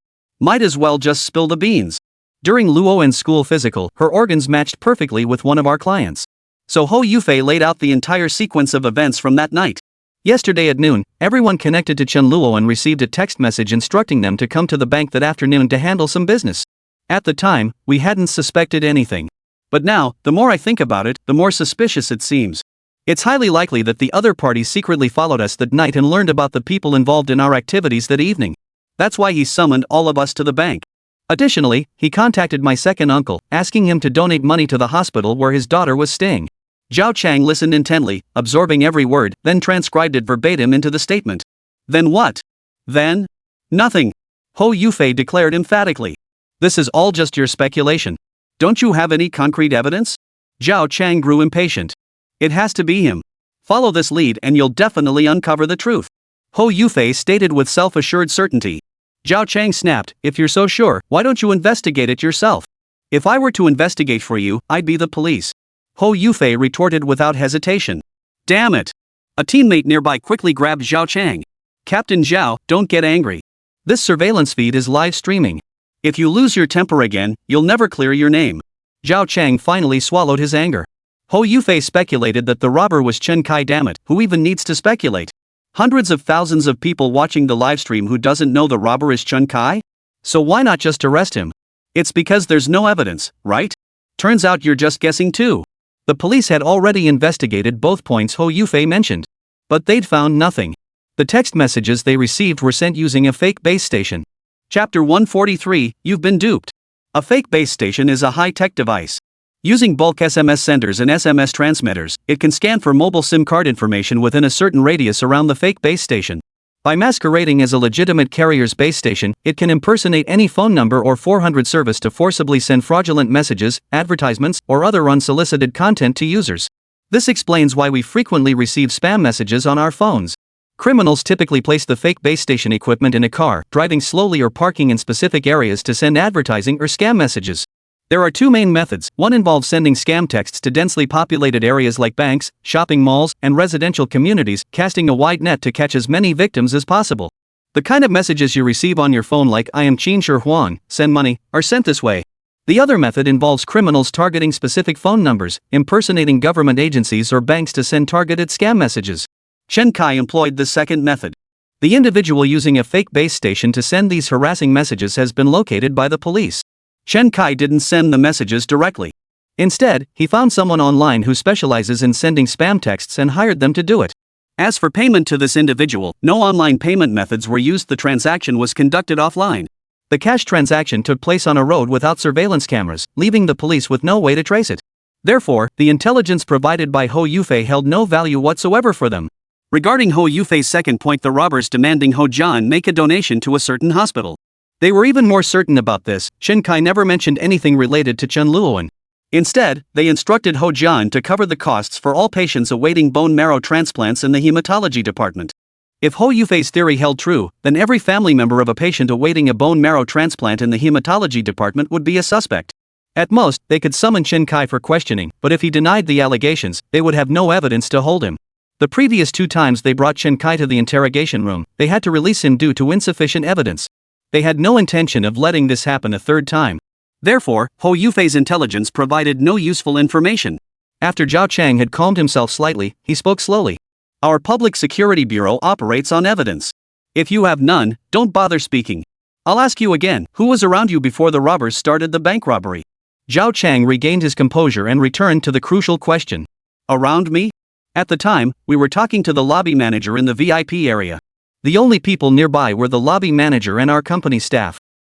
Might as well just spill the beans. During Luoan's school physical, her organs matched perfectly with one of our clients. So Hou Yufei laid out the entire sequence of events from that night. Yesterday at noon, everyone connected to Chen Luoan received a text message instructing them to come to the bank that afternoon to handle some business. At the time, we hadn't suspected anything. But now, the more I think about it, the more suspicious it seems. It's highly likely that the other party secretly followed us that night and learned about the people involved in our activities that evening. That's why he summoned all of us to the bank. Additionally, he contacted my second uncle, asking him to donate money to the hospital where his daughter was staying. Zhao Chang listened intently, absorbing every word, then transcribed it verbatim into the statement. Then what? Then? Nothing. Hou Yufei declared emphatically. This is all just your speculation. Don't you have any concrete evidence? Zhao Chang grew impatient. It has to be him. Follow this lead and you'll definitely uncover the truth. Hou Yufei stated with self-assured certainty. Zhao Chang snapped, if you're so sure, why don't you investigate it yourself? If I were to investigate for you, I'd be the police. Hou Yufei retorted without hesitation. Damn it! A teammate nearby quickly grabbed Zhao Chang. Captain Zhao, don't get angry. This surveillance feed is live streaming. If you lose your temper again, you'll never clear your name. Zhao Chang finally swallowed his anger. Hou Yufei speculated that the robber was Chen Kai. Damn it, who even needs to speculate? Hundreds of thousands of people watching the livestream who doesn't know the robber is Chen Kai? So why not just arrest him? It's because there's no evidence, right? Turns out you're just guessing too. The police had already investigated both points Hou Yufei mentioned. But they'd found nothing. The text messages they received were sent using a fake base station. Chapter 143, You've been duped. A fake base station is a high-tech device. Using bulk SMS senders and SMS transmitters, it can scan for mobile SIM card information within a certain radius around the fake base station. By masquerading as a legitimate carrier's base station, it can impersonate any phone number or 400 service to forcibly send fraudulent messages, advertisements, or other unsolicited content to users. This explains why we frequently receive spam messages on our phones. Criminals typically place the fake base station equipment in a car, driving slowly or parking in specific areas to send advertising or scam messages. There are two main methods. One involves sending scam texts to densely populated areas like banks, shopping malls, and residential communities, casting a wide net to catch as many victims as possible. The kind of messages you receive on your phone like "I am Qin Shi Huang, send money," are sent this way. The other method involves criminals targeting specific phone numbers, impersonating government agencies or banks to send targeted scam messages. Chen Kai employed the second method. The individual using a fake base station to send these harassing messages has been located by the police. Chen Kai didn't send the messages directly. Instead, he found someone online who specializes in sending spam texts and hired them to do it. As for payment to this individual, no online payment methods were used. The transaction was conducted offline. The cash transaction took place on a road without surveillance cameras, leaving the police with no way to trace it. Therefore, the intelligence provided by Ho Yufei held no value whatsoever for them. Regarding Ho Yufei's second point, the robbers demanding Ho Jian make a donation to a certain hospital. They were even more certain about this. Chen Kai never mentioned anything related to Chen Luowen. Instead, they instructed Ho Jian to cover the costs for all patients awaiting bone marrow transplants in the hematology department. If Ho Yufei's theory held true, then every family member of a patient awaiting a bone marrow transplant in the hematology department would be a suspect. At most, they could summon Chen Kai for questioning, but if he denied the allegations, they would have no evidence to hold him. The previous 2 times they brought Chen Kai to the interrogation room, they had to release him due to insufficient evidence. They had no intention of letting this happen a third time. Therefore, Ho Yufei's intelligence provided no useful information. After Zhao Chang had calmed himself slightly, he spoke slowly. Our Public Security Bureau operates on evidence. If you have none, don't bother speaking. I'll ask you again, who was around you before the robbers started the bank robbery? Zhao Chang regained his composure and returned to the crucial question. Around me? At the time, we were talking to the lobby manager in the VIP area. The only people nearby were the lobby manager and our company staff.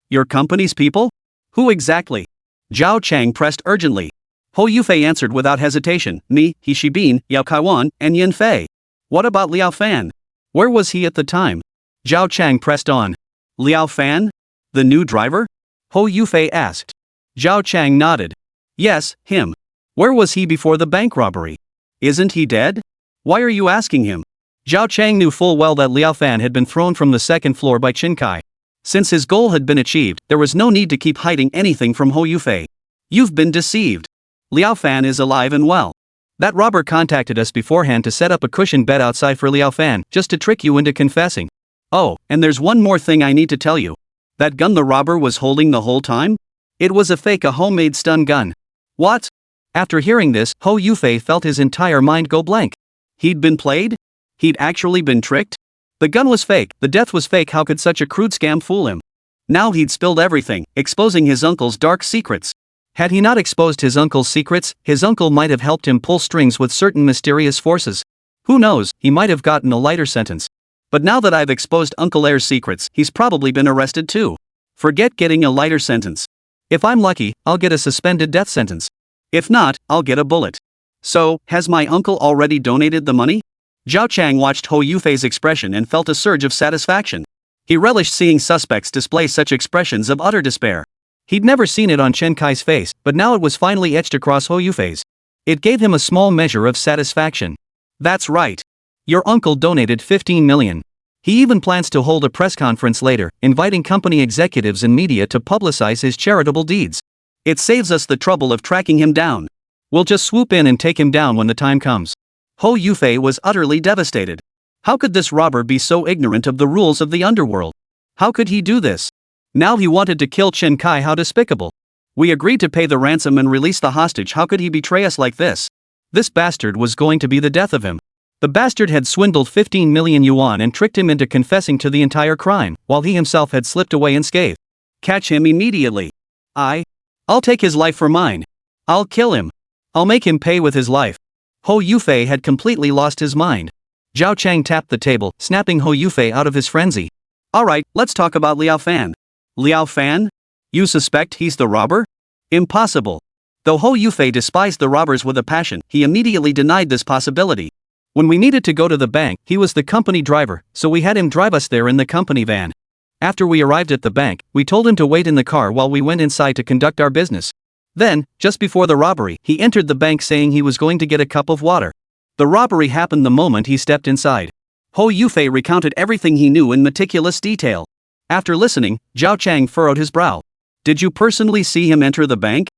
Your company's people? Who exactly? Zhao Chang pressed urgently. Ho Yufei answered without hesitation, me, He Shibin, Yao Kaiwan, and Yin Fei. What about Liao Fan? Where was he at the time? Zhao Chang pressed on. Liao Fan? The new driver? Ho Yufei asked. Zhao Chang nodded. Yes, him. Where was he before the bank robbery? Isn't he dead? Why are you asking him? Zhao Chang knew full well that Liao Fan had been thrown from the second floor by Chen Kai. Since his goal had been achieved, there was no need to keep hiding anything from Ho Yufei. You've been deceived. Liao Fan is alive and well. That robber contacted us beforehand to set up a cushioned bed outside for Liao Fan, just to trick you into confessing. Oh, and there's one more thing I need to tell you. That gun the robber was holding the whole time? It was a homemade stun gun. What? After hearing this, Ho Yufei felt his entire mind go blank. He'd been played? He'd actually been tricked? The gun was fake, the death was fake. How could such a crude scam fool him? Now he'd spilled everything, exposing his uncle's dark secrets. Had he not exposed his uncle's secrets, his uncle might have helped him pull strings with certain mysterious forces. Who knows, he might have gotten a lighter sentence. But now that I've exposed Uncle Air's secrets, he's probably been arrested too. Forget getting a lighter sentence. If I'm lucky, I'll get a suspended death sentence. If not, I'll get a bullet. So, has my uncle already donated the money? Zhao Chang watched Ho Yufei's expression and felt a surge of satisfaction. He relished seeing suspects display such expressions of utter despair. He'd never seen it on Chen Kai's face, but now it was finally etched across Ho Yufei's. It gave him a small measure of satisfaction. That's right. Your uncle donated 15 million. He even plans to hold a press conference later, inviting company executives and media to publicize his charitable deeds. It saves us the trouble of tracking him down. We'll just swoop in and take him down when the time comes. Ho Yufei was utterly devastated. How could this robber be so ignorant of the rules of the underworld? How could he do this? Now he wanted to kill Chen Kai. How despicable. We agreed to pay the ransom and release the hostage. How could he betray us like this? This bastard was going to be the death of him. The bastard had swindled 15 million yuan and tricked him into confessing to the entire crime, while he himself had slipped away unscathed. Catch him immediately. I'll take his life for mine. I'll kill him. I'll make him pay with his life. Ho Yufei had completely lost his mind. Zhao Chang tapped the table, snapping Ho Yufei out of his frenzy. Alright, let's talk about Liao Fan. Liao Fan? You suspect he's the robber? Impossible. Though Ho Yufei despised the robbers with a passion, he immediately denied this possibility. When we needed to go to the bank, he was the company driver, so we had him drive us there in the company van. After we arrived at the bank, we told him to wait in the car while we went inside to conduct our business. Then, just before the robbery, he entered the bank saying he was going to get a cup of water. The robbery happened the moment he stepped inside. Ho Yufei recounted everything he knew in meticulous detail. After listening, Zhao Chang furrowed his brow. Did you personally see him enter the bank?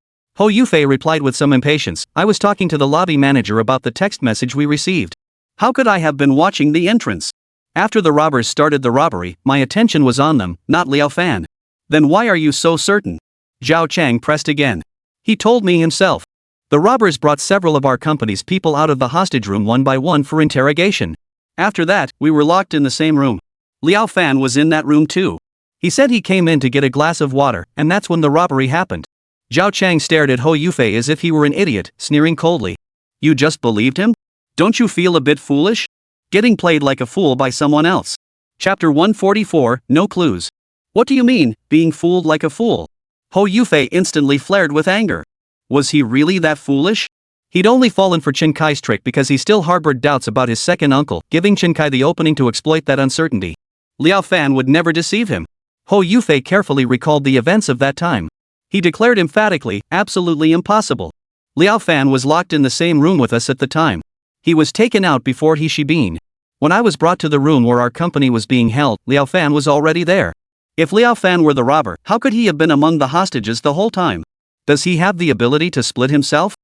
Ho Yufei replied with some impatience. I was talking to the lobby manager about the text message we received. How could I have been watching the entrance? After the robbers started the robbery, my attention was on them, not Liao Fan. Then why are you so certain? Zhao Chang pressed again. He told me himself. The robbers brought several of our company's people out of the hostage room one by one for interrogation. After that, we were locked in the same room. Liao Fan was in that room too. He said he came in to get a glass of water, and that's when the robbery happened. Zhao Chang stared at Ho Yufei as if he were an idiot, sneering coldly. You just believed him? Don't you feel a bit foolish? Getting played like a fool by someone else. Chapter 144, No Clues. What do you mean, being fooled like a fool? Ho Yufei instantly flared with anger. Was he really that foolish? He'd only fallen for Chen Kai's trick because he still harbored doubts about his second uncle, giving Chen Kai the opening to exploit that uncertainty. Liao Fan would never deceive him. Ho Yufei carefully recalled the events of that time. He declared emphatically, absolutely impossible. Liao Fan was locked in the same room with us at the time. He was taken out before he Shibin. When I was brought to the room where our company was being held, Liao Fan was already there. If Liao Fan were the robber, how could he have been among the hostages the whole time? Does he have the ability to split himself?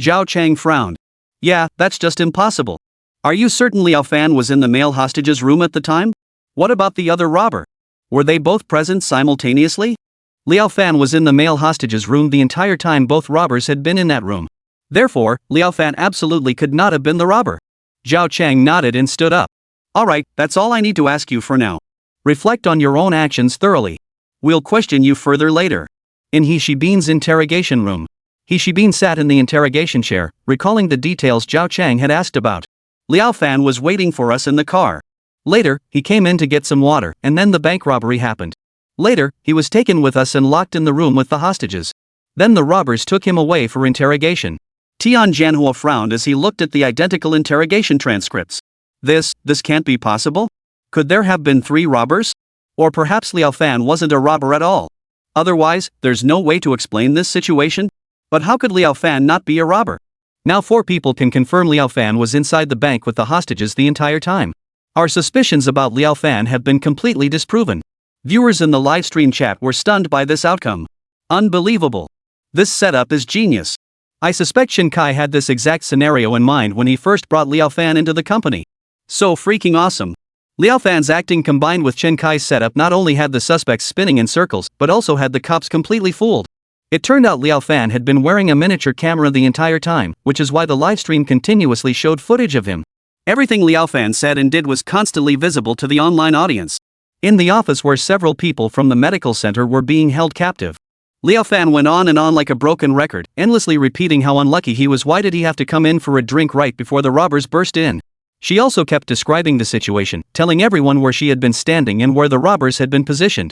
Zhao Chang frowned. Yeah, that's just impossible. Are you certain Liao Fan was in the male hostage's room at the time? What about the other robber? Were they both present simultaneously? Liao Fan was in the male hostage's room the entire time both robbers had been in that room. Therefore, Liao Fan absolutely could not have been the robber. Zhao Chang nodded and stood up. Alright, that's all I need to ask you for now. Reflect on your own actions thoroughly. We'll question you further later. In He Shibin's interrogation room. He Shibin sat in the interrogation chair, recalling the details Zhao Chang had asked about. Liao Fan was waiting for us in the car. Later, he came in to get some water, and then the bank robbery happened. Later, he was taken with us and locked in the room with the hostages. Then the robbers took him away for interrogation. Tian Jianhua frowned as he looked at the identical interrogation transcripts. This can't be possible? Could there have been 3 robbers? Or perhaps Liao Fan wasn't a robber at all. Otherwise, there's no way to explain this situation? But how could Liao Fan not be a robber? Now 4 people can confirm Liao Fan was inside the bank with the hostages the entire time. Our suspicions about Liao Fan have been completely disproven. Viewers in the livestream chat were stunned by this outcome. Unbelievable. This setup is genius. I suspect Chen Kai had this exact scenario in mind when he first brought Liao Fan into the company. So freaking awesome. Liao Fan's acting combined with Chen Kai's setup not only had the suspects spinning in circles but also had the cops completely fooled. It turned out Liao Fan had been wearing a miniature camera the entire time, which is why the livestream continuously showed footage of him. Everything Liao Fan said and did was constantly visible to the online audience. In the office where several people from the medical center were being held captive. Liao Fan went on and on like a broken record, endlessly repeating how unlucky he was. Why did he have to come in for a drink right before the robbers burst in? She also kept describing the situation, telling everyone where she had been standing and where the robbers had been positioned.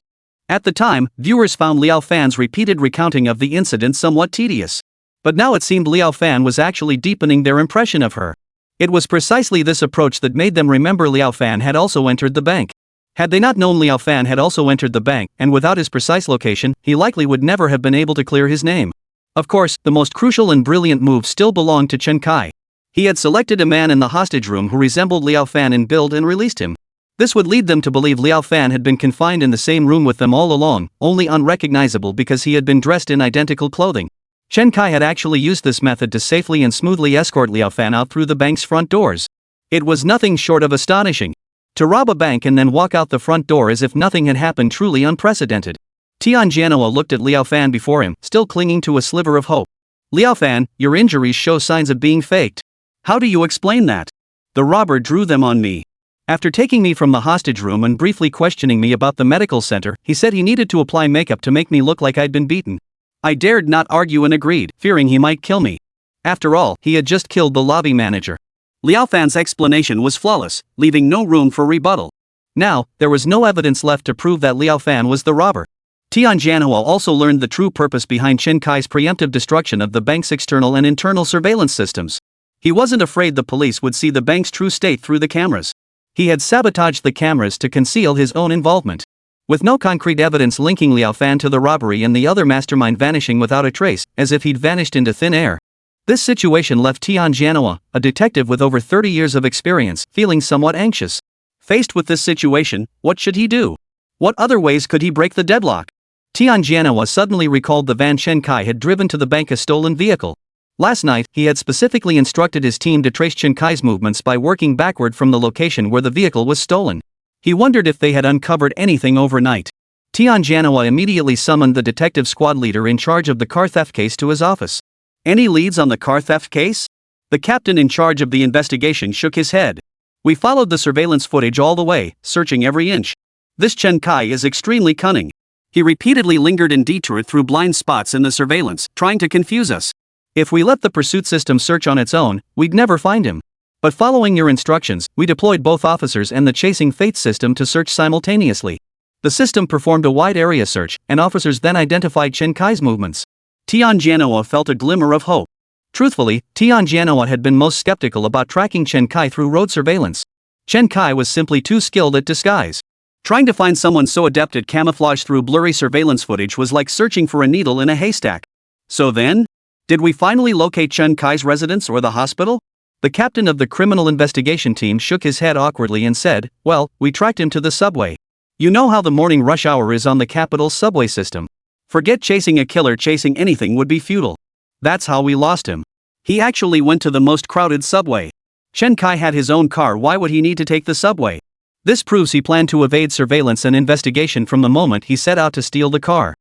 At the time, viewers found Liao Fan's repeated recounting of the incident somewhat tedious. But now it seemed Liao Fan was actually deepening their impression of her. It was precisely this approach that made them remember Liao Fan had also entered the bank. Had they not known Liao Fan had also entered the bank, and without his precise location, he likely would never have been able to clear his name. Of course, the most crucial and brilliant move still belonged to Chen Kai. He had selected a man in the hostage room who resembled Liao Fan in build and released him. This would lead them to believe Liao Fan had been confined in the same room with them all along, only unrecognizable because he had been dressed in identical clothing. Chen Kai had actually used this method to safely and smoothly escort Liao Fan out through the bank's front doors. It was nothing short of astonishing. To rob a bank and then walk out the front door as if nothing had happened truly unprecedented. Tian Jianhua looked at Liao Fan before him, still clinging to a sliver of hope. Liao Fan, your injuries show signs of being faked. How do you explain that? The robber drew them on me. After taking me from the hostage room and briefly questioning me about the medical center, he said he needed to apply makeup to make me look like I'd been beaten. I dared not argue and agreed, fearing he might kill me. After all, he had just killed the lobby manager. Liao Fan's explanation was flawless, leaving no room for rebuttal. Now, there was no evidence left to prove that Liao Fan was the robber. Tian Jianhua also learned the true purpose behind Chen Kai's preemptive destruction of the bank's external and internal surveillance systems. He wasn't afraid the police would see the bank's true state through the cameras. He had sabotaged the cameras to conceal his own involvement. With no concrete evidence linking Liao Fan to the robbery and the other mastermind vanishing without a trace, as if he'd vanished into thin air. This situation left Tian Jianhua, a detective with over 30 years of experience, feeling somewhat anxious. Faced with this situation, what should he do? What other ways could he break the deadlock? Tianjianhua suddenly recalled the van Chen Kai had driven to the bank, a stolen vehicle. Last night, he had specifically instructed his team to trace Chen Kai's movements by working backward from the location where the vehicle was stolen. He wondered if they had uncovered anything overnight. Tianjianhua immediately summoned the detective squad leader in charge of the car theft case to his office. Any leads on the car theft case? The captain in charge of the investigation shook his head. We followed the surveillance footage all the way, searching every inch. This Chen Kai is extremely cunning. He repeatedly lingered and detoured through blind spots in the surveillance, trying to confuse us. If we let the pursuit system search on its own, we'd never find him. But following your instructions, we deployed both officers and the chasing fate system to search simultaneously. The system performed a wide area search, and officers then identified Chen Kai's movements. Tianjianhua felt a glimmer of hope. Truthfully, Tianjianhua had been most skeptical about tracking Chen Kai through road surveillance. Chen Kai was simply too skilled at disguise. Trying to find someone so adept at camouflage through blurry surveillance footage was like searching for a needle in a haystack. So then? Did we finally locate Chen Kai's residence or the hospital? The captain of the criminal investigation team shook his head awkwardly and said, "Well, we tracked him to the subway. You know how the morning rush hour is on the capital's subway system. Forget chasing a killer, chasing anything would be futile. That's how we lost him. He actually went to the most crowded subway. Chen Kai had his own car, why would he need to take the subway? This proves he planned to evade surveillance and investigation from the moment he set out to steal the car.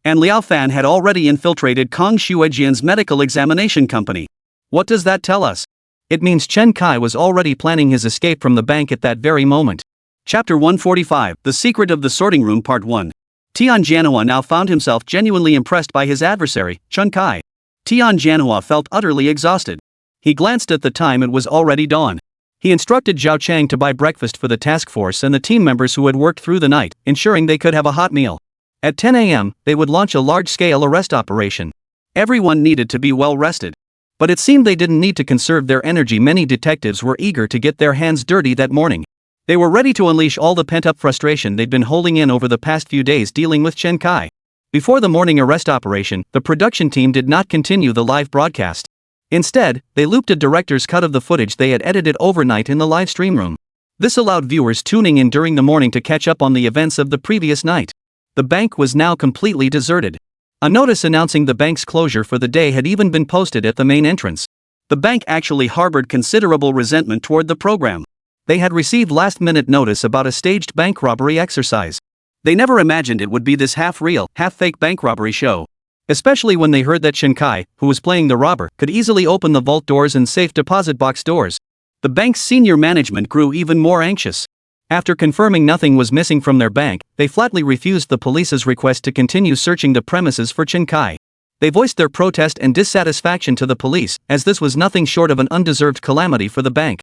And Liao Fan had already infiltrated Kong Shuejian's medical examination company. What does that tell us? It means Chen Kai was already planning his escape from the bank at that very moment." Chapter 145, The Secret of the Sorting Room Part 1. Tianjianhua now found himself genuinely impressed by his adversary, Chen Kai. Tianjianhua felt utterly exhausted. He glanced at the time, it was already dawn. He instructed Zhao Chang to buy breakfast for the task force and the team members who had worked through the night, ensuring they could have a hot meal. At 10 a.m., they would launch a large-scale arrest operation. Everyone needed to be well rested. But it seemed they didn't need to conserve their energy. Many detectives were eager to get their hands dirty that morning. They were ready to unleash all the pent-up frustration they'd been holding in over the past few days dealing with Chen Kai. Before the morning arrest operation, the production team did not continue the live broadcast. Instead, they looped a director's cut of the footage they had edited overnight in the live stream room. This allowed viewers tuning in during the morning to catch up on the events of the previous night. The bank was now completely deserted. A notice announcing the bank's closure for the day had even been posted at the main entrance. The bank actually harbored considerable resentment toward the program. They had received last-minute notice about a staged bank robbery exercise. They never imagined it would be this half-real, half-fake bank robbery show. Especially when they heard that Chen Kai, who was playing the robber, could easily open the vault doors and safe deposit box doors. The bank's senior management grew even more anxious. After confirming nothing was missing from their bank, they flatly refused the police's request to continue searching the premises for Chen Kai. They voiced their protest and dissatisfaction to the police, as this was nothing short of an undeserved calamity for the bank.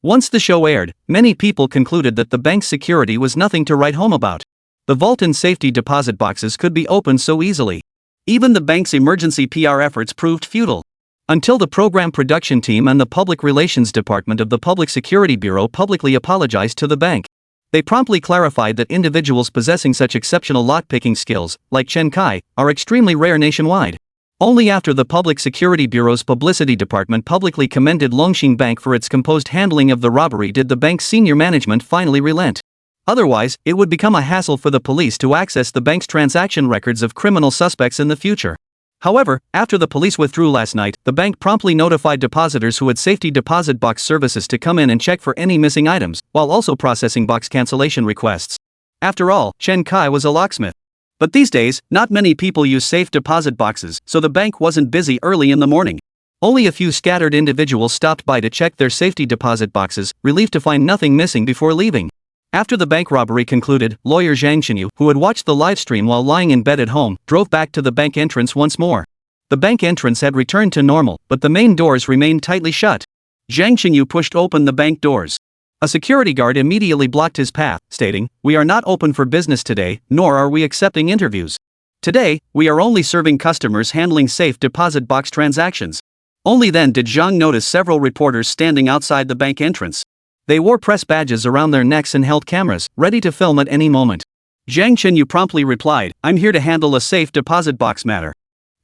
Once the show aired, many people concluded that the bank's security was nothing to write home about. The vault and safety deposit boxes could be opened so easily. Even the bank's emergency PR efforts proved futile. Until the program production team and the public relations department of the Public Security Bureau publicly apologized to the bank. They promptly clarified that individuals possessing such exceptional lock-picking skills, like Chen Kai, are extremely rare nationwide. Only after the Public Security Bureau's publicity department publicly commended Longxing Bank for its composed handling of the robbery did the bank's senior management finally relent. Otherwise, it would become a hassle for the police to access the bank's transaction records of criminal suspects in the future. However, after the police withdrew last night, the bank promptly notified depositors who had safety deposit box services to come in and check for any missing items, while also processing box cancellation requests. After all, Chen Kai was a locksmith. But these days, not many people use safe deposit boxes, so the bank wasn't busy early in the morning. Only a few scattered individuals stopped by to check their safety deposit boxes, relieved to find nothing missing before leaving. After the bank robbery concluded, lawyer Zhang Xinyu, who had watched the live stream while lying in bed at home, drove back to the bank entrance once more. The bank entrance had returned to normal, but the main doors remained tightly shut. Zhang Xinyu pushed open the bank doors. A security guard immediately blocked his path, stating, "We are not open for business today, nor are we accepting interviews. Today, we are only serving customers handling safe deposit box transactions." Only then did Zhang notice several reporters standing outside the bank entrance. They wore press badges around their necks and held cameras, ready to film at any moment. Zhang Xinyu promptly replied, "I'm here to handle a safe deposit box matter."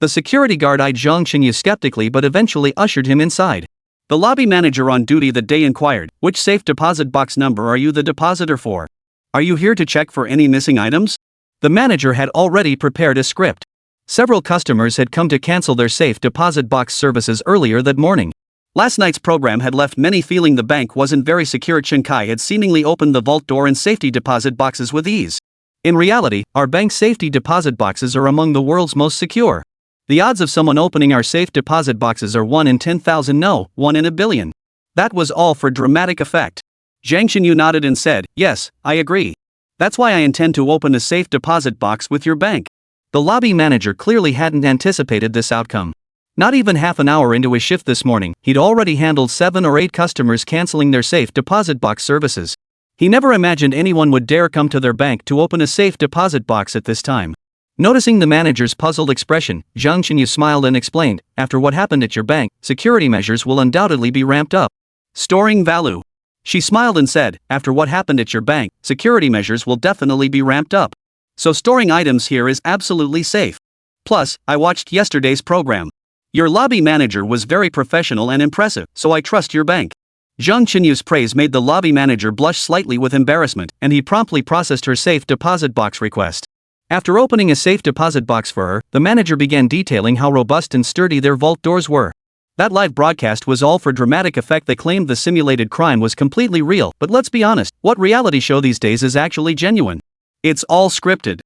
The security guard eyed Zhang Xinyu skeptically but eventually ushered him inside. The lobby manager on duty that day inquired, "Which safe deposit box number are you the depositor for? Are you here to check for any missing items?" The manager had already prepared a script. Several customers had come to cancel their safe deposit box services earlier that morning. Last night's program had left many feeling the bank wasn't very secure. Chen Kai had seemingly opened the vault door and safety deposit boxes with ease. In reality, our bank's safety deposit boxes are among the world's most secure. The odds of someone opening our safe deposit boxes are 1 in 10,000, no, 1 in a billion. That was all for dramatic effect. Zhang Xinyu nodded and said, "Yes, I agree. That's why I intend to open a safe deposit box with your bank." The lobby manager clearly hadn't anticipated this outcome. Not even half an hour into his shift this morning, he'd already handled 7 or 8 customers canceling their safe deposit box services. He never imagined anyone would dare come to their bank to open a safe deposit box at this time. Noticing the manager's puzzled expression, Zhang Xinyu smiled and explained, "After what happened at your bank, security measures will undoubtedly be ramped up." Storing value. She smiled and said, "After what happened at your bank, security measures will definitely be ramped up. So storing items here is absolutely safe. Plus, I watched yesterday's program. Your lobby manager was very professional and impressive, so I trust your bank." Zhang Qinyu's praise made the lobby manager blush slightly with embarrassment, and he promptly processed her safe deposit box request. After opening a safe deposit box for her, the manager began detailing how robust and sturdy their vault doors were. That live broadcast was all for dramatic effect. They claimed the simulated crime was completely real, but let's be honest, what reality show these days is actually genuine? It's all scripted.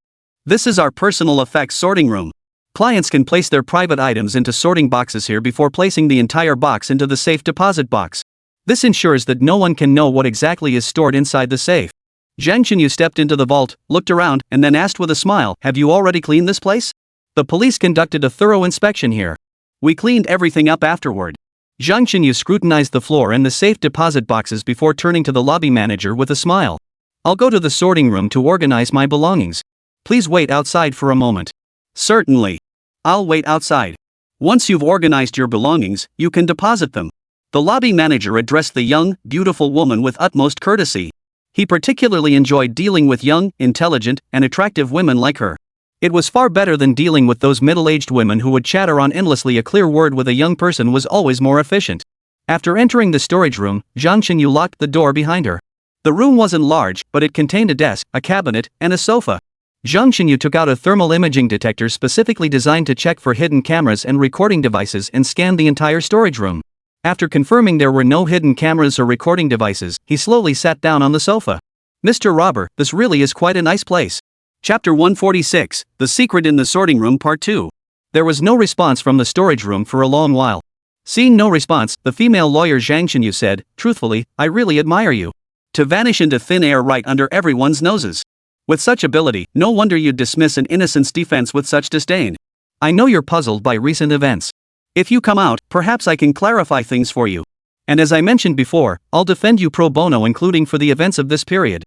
This is our personal effects sorting room. Clients can place their private items into sorting boxes here before placing the entire box into the safe deposit box. This ensures that no one can know what exactly is stored inside the safe. Zhang Xinyu stepped into the vault, looked around, and then asked with a smile, "Have you already cleaned this place?" The police conducted a thorough inspection here. We cleaned everything up afterward. Zhang Xinyu scrutinized the floor and the safe deposit boxes before turning to the lobby manager with a smile. "I'll go to the sorting room to organize my belongings. Please wait outside for a moment." "Certainly. I'll wait outside. Once you've organized your belongings, you can deposit them." The lobby manager addressed the young, beautiful woman with utmost courtesy. He particularly enjoyed dealing with young, intelligent, and attractive women like her. It was far better than dealing with those middle-aged women who would chatter on endlessly. A clear word with a young person was always more efficient. After entering the storage room, Zhang Xinyu locked the door behind her. The room wasn't large, but it contained a desk, a cabinet, and a sofa. Zhang Xinyu took out a thermal imaging detector specifically designed to check for hidden cameras and recording devices and scanned the entire storage room. After confirming there were no hidden cameras or recording devices, he slowly sat down on the sofa. "Mr. Robber, this really is quite a nice place." Chapter 146, The Secret in the Sorting Room Part 2. There was no response from the storage room for a long while. Seeing no response, the female lawyer Zhang Xinyu said, "Truthfully, I really admire you. To vanish into thin air right under everyone's noses. With such ability, no wonder you'd dismiss an innocent's defense with such disdain. I know you're puzzled by recent events. If you come out, perhaps I can clarify things for you. And as I mentioned before, I'll defend you pro bono including for the events of this period."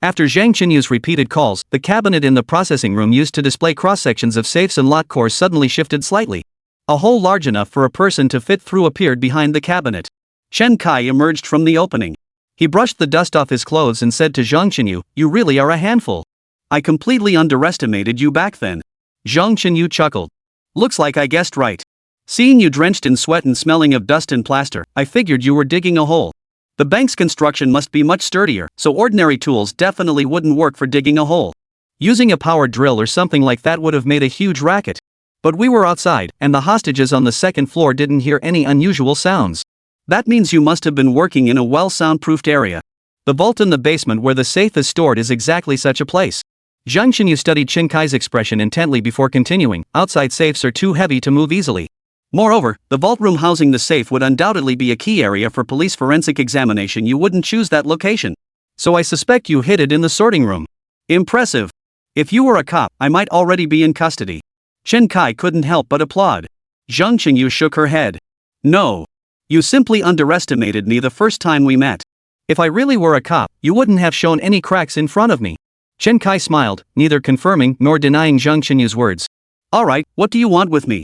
After Zhang Qinyu's repeated calls, the cabinet in the processing room used to display cross-sections of safes and lock cores suddenly shifted slightly. A hole large enough for a person to fit through appeared behind the cabinet. Chen Kai emerged from the opening. He brushed the dust off his clothes and said to Zhang Xinyu, "You really are a handful. I completely underestimated you back then." Zhang Xinyu chuckled. "Looks like I guessed right. Seeing you drenched in sweat and smelling of dust and plaster, I figured you were digging a hole. The bank's construction must be much sturdier, so ordinary tools definitely wouldn't work for digging a hole. Using a power drill or something like that would have made a huge racket. But we were outside, and the hostages on the second floor didn't hear any unusual sounds. That means you must have been working in a well-soundproofed area. The vault in the basement where the safe is stored is exactly such a place." Zhang Xinyu studied Chen Kai's expression intently before continuing, "Outside safes are too heavy to move easily. Moreover, the vault room housing the safe would undoubtedly be a key area for police forensic examination. You wouldn't choose that location. So I suspect you hid it in the sorting room." "Impressive. If you were a cop, I might already be in custody." Chen Kai couldn't help but applaud. Zhang Xinyu shook her head. "No. You simply underestimated me the first time we met. If I really were a cop, you wouldn't have shown any cracks in front of me." Chen Kai smiled, neither confirming nor denying Zhang Xinyu's words. "Alright, what do you want with me?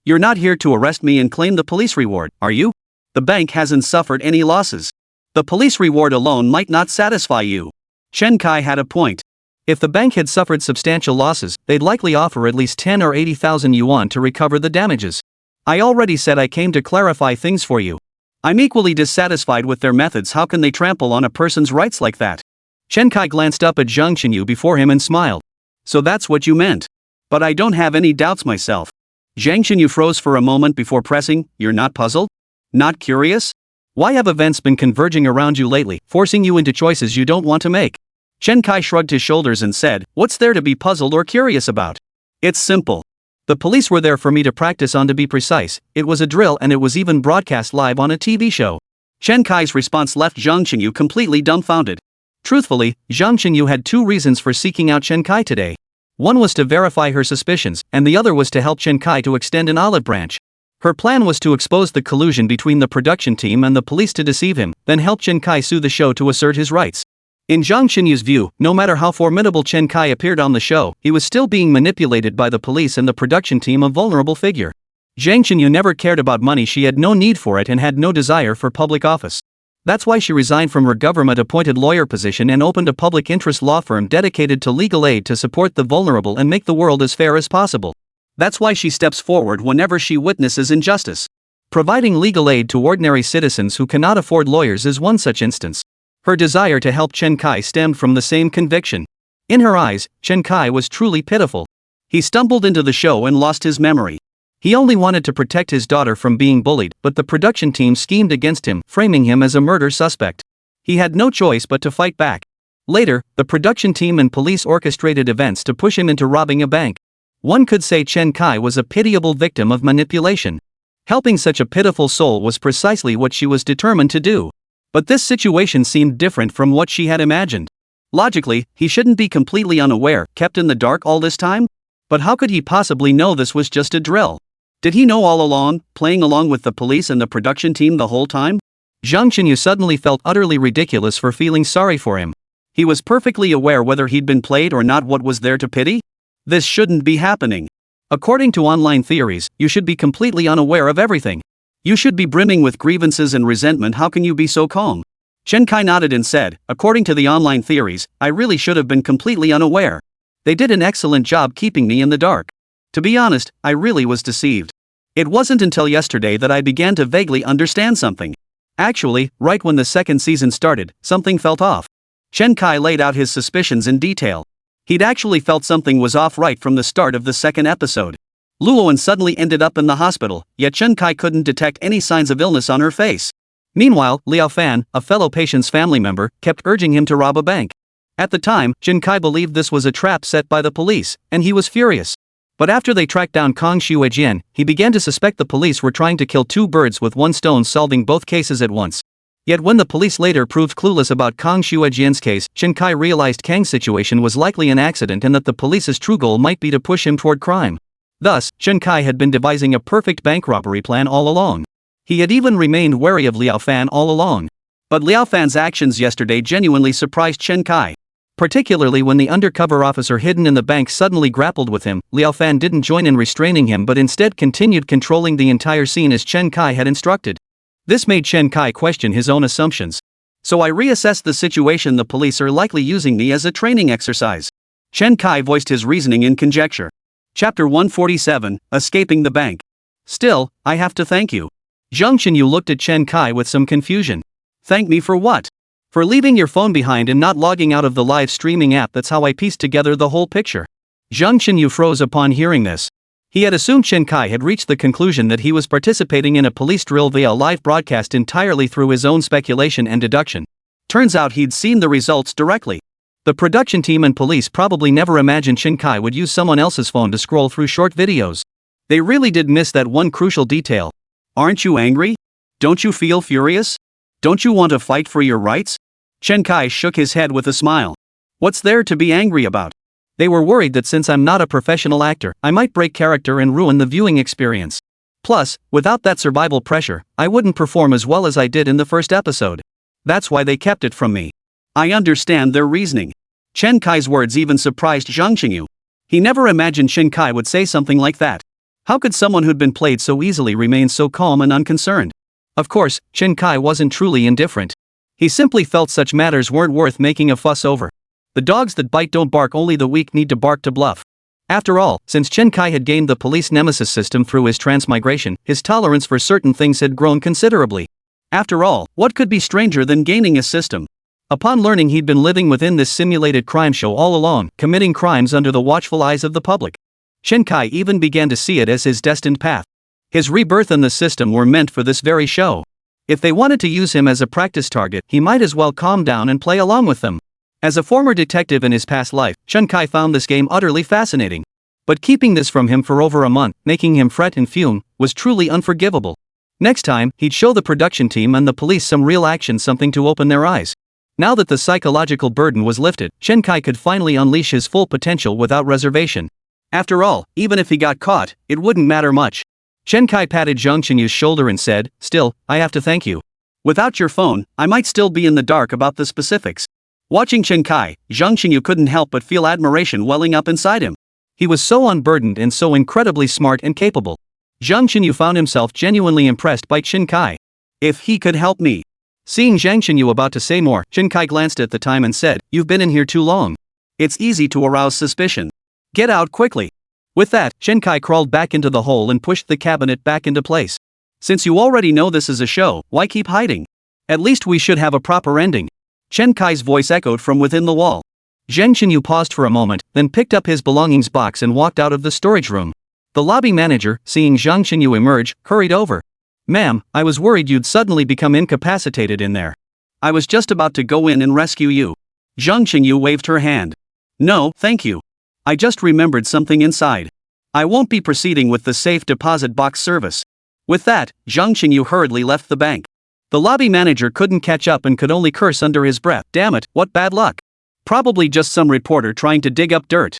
You're not here to arrest me and claim the police reward, are you? The bank hasn't suffered any losses. The police reward alone might not satisfy you." Chen Kai had a point. If the bank had suffered substantial losses, they'd likely offer at least 10 or 80,000 yuan to recover the damages. "I already said I came to clarify things for you. I'm equally dissatisfied with their methods. How can they trample on a person's rights like that?" Chen Kai glanced up at Zhang Xinyu before him and smiled. So that's what you meant. But I don't have any doubts myself. Zhang Xinyu froze for a moment before pressing, you're not puzzled? Not curious? Why have events been converging around you lately, forcing you into choices you don't want to make? Chen Kai shrugged his shoulders and said, what's there to be puzzled or curious about? It's simple. The police were there for me to practice on, to be precise. It was a drill and it was even broadcast live on a TV show. Chen Kai's response left Zhang Xinyu completely dumbfounded. Truthfully, Zhang Xinyu had two reasons for seeking out Chen Kai today. One was to verify her suspicions, and the other was to help Chen Kai to extend an olive branch. Her plan was to expose the collusion between the production team and the police to deceive him, then help Chen Kai sue the show to assert his rights. In Zhang Xinyu's view, no matter how formidable Chen Kai appeared on the show, he was still being manipulated by the police and the production team, a vulnerable figure. Zhang Xinyu never cared about money, she had no need for it and had no desire for public office. That's why she resigned from her government-appointed lawyer position and opened a public interest law firm dedicated to legal aid to support the vulnerable and make the world as fair as possible. That's why she steps forward whenever she witnesses injustice. Providing legal aid to ordinary citizens who cannot afford lawyers is one such instance. Her desire to help Chen Kai stemmed from the same conviction. In her eyes, Chen Kai was truly pitiful. He stumbled into the show and lost his memory. He only wanted to protect his daughter from being bullied, but the production team schemed against him, framing him as a murder suspect. He had no choice but to fight back. Later, the production team and police orchestrated events to push him into robbing a bank. One could say Chen Kai was a pitiable victim of manipulation. Helping such a pitiful soul was precisely what she was determined to do. But this situation seemed different from what she had imagined. Logically, he shouldn't be completely unaware, kept in the dark all this time? But how could he possibly know this was just a drill? Did he know all along, playing along with the police and the production team the whole time? Zhang Xinyu suddenly felt utterly ridiculous for feeling sorry for him. He was perfectly aware whether he'd been played or not. What was there to pity? This shouldn't be happening. According to online theories, you should be completely unaware of everything. You should be brimming with grievances and resentment. How can you be so calm? Chen Kai nodded and said, according to the online theories, I really should have been completely unaware. They did an excellent job keeping me in the dark. To be honest, I really was deceived. It wasn't until yesterday that I began to vaguely understand something. Actually, right when the second season started, something felt off. Chen Kai laid out his suspicions in detail. He'd actually felt something was off right from the start of the second episode. Luoan suddenly ended up in the hospital, yet Chen Kai couldn't detect any signs of illness on her face. Meanwhile, Liao Fan, a fellow patient's family member, kept urging him to rob a bank. At the time, Chen Kai believed this was a trap set by the police, and he was furious. But after they tracked down Kang Xuejian, he began to suspect the police were trying to kill two birds with one stone, solving both cases at once. Yet when the police later proved clueless about Kang Xuejian's case, Chen Kai realized Kang's situation was likely an accident and that the police's true goal might be to push him toward crime. Thus, Chen Kai had been devising a perfect bank robbery plan all along. He had even remained wary of Liao Fan all along. But Liao Fan's actions yesterday genuinely surprised Chen Kai. Particularly when the undercover officer hidden in the bank suddenly grappled with him, Liao Fan didn't join in restraining him but instead continued controlling the entire scene as Chen Kai had instructed. This made Chen Kai question his own assumptions. So I reassessed the situation. The police are likely using me as a training exercise. Chen Kai voiced his reasoning in conjecture. Chapter 147, Escaping the Bank. Still, I have to thank you. Zhang Xinyu looked at Chen Kai with some confusion. Thank me for what? For leaving your phone behind and not logging out of the live streaming app. That's how I pieced together the whole picture. Zhang Xinyu froze upon hearing this. He had assumed Chen Kai had reached the conclusion that he was participating in a police drill via a live broadcast entirely through his own speculation and deduction. Turns out he'd seen the results directly. The production team and police probably never imagined Chen Kai would use someone else's phone to scroll through short videos. They really did miss that one crucial detail. Aren't you angry? Don't you feel furious? Don't you want to fight for your rights? Chen Kai shook his head with a smile. What's there to be angry about? They were worried that since I'm not a professional actor, I might break character and ruin the viewing experience. Plus, without that survival pressure, I wouldn't perform as well as I did in the first episode. That's why they kept it from me. I understand their reasoning. Chen Kai's words even surprised Zhang Xinyu. He never imagined Chen Kai would say something like that. How could someone who'd been played so easily remain so calm and unconcerned? Of course, Chen Kai wasn't truly indifferent. He simply felt such matters weren't worth making a fuss over. The dogs that bite don't bark, only the weak need to bark to bluff. After all, since Chen Kai had gained the police Nemesis System through his transmigration, his tolerance for certain things had grown considerably. After all, what could be stranger than gaining a system? Upon learning he'd been living within this simulated crime show all along, committing crimes under the watchful eyes of the public. Chen Kai even began to see it as his destined path. His rebirth and the system were meant for this very show. If they wanted to use him as a practice target, he might as well calm down and play along with them. As a former detective in his past life, Chen Kai found this game utterly fascinating. But keeping this from him for over a month, making him fret and fume, was truly unforgivable. Next time, he'd show the production team and the police some real action, something to open their eyes. Now that the psychological burden was lifted, Chen Kai could finally unleash his full potential without reservation. After all, even if he got caught, it wouldn't matter much. Chen Kai patted Zhang Qinyu's shoulder and said, "Still, I have to thank you. Without your phone, I might still be in the dark about the specifics." Watching Chen Kai, Zhang Qinyu couldn't help but feel admiration welling up inside him. He was so unburdened and so incredibly smart and capable. Zhang Qinyu found himself genuinely impressed by Chen Kai. If he could help me. Seeing Zhang Qinyu about to say more, Chen Kai glanced at the time and said, "You've been in here too long. It's easy to arouse suspicion. Get out quickly." With that, Chen Kai crawled back into the hole and pushed the cabinet back into place. "Since you already know this is a show, why keep hiding? At least we should have a proper ending." Chen Kai's voice echoed from within the wall. Zhang Qinyu paused for a moment, then picked up his belongings box and walked out of the storage room. The lobby manager, seeing Zhang Qinyu emerge, hurried over. "Ma'am, I was worried you'd suddenly become incapacitated in there. I was just about to go in and rescue you." Zhang Qinyu waved her hand. "No, thank you. I just remembered something inside. I won't be proceeding with the safe deposit box service." With that, Zhang Qinyu hurriedly left the bank. The lobby manager couldn't catch up and could only curse under his breath. Damn it, what bad luck. Probably just some reporter trying to dig up dirt.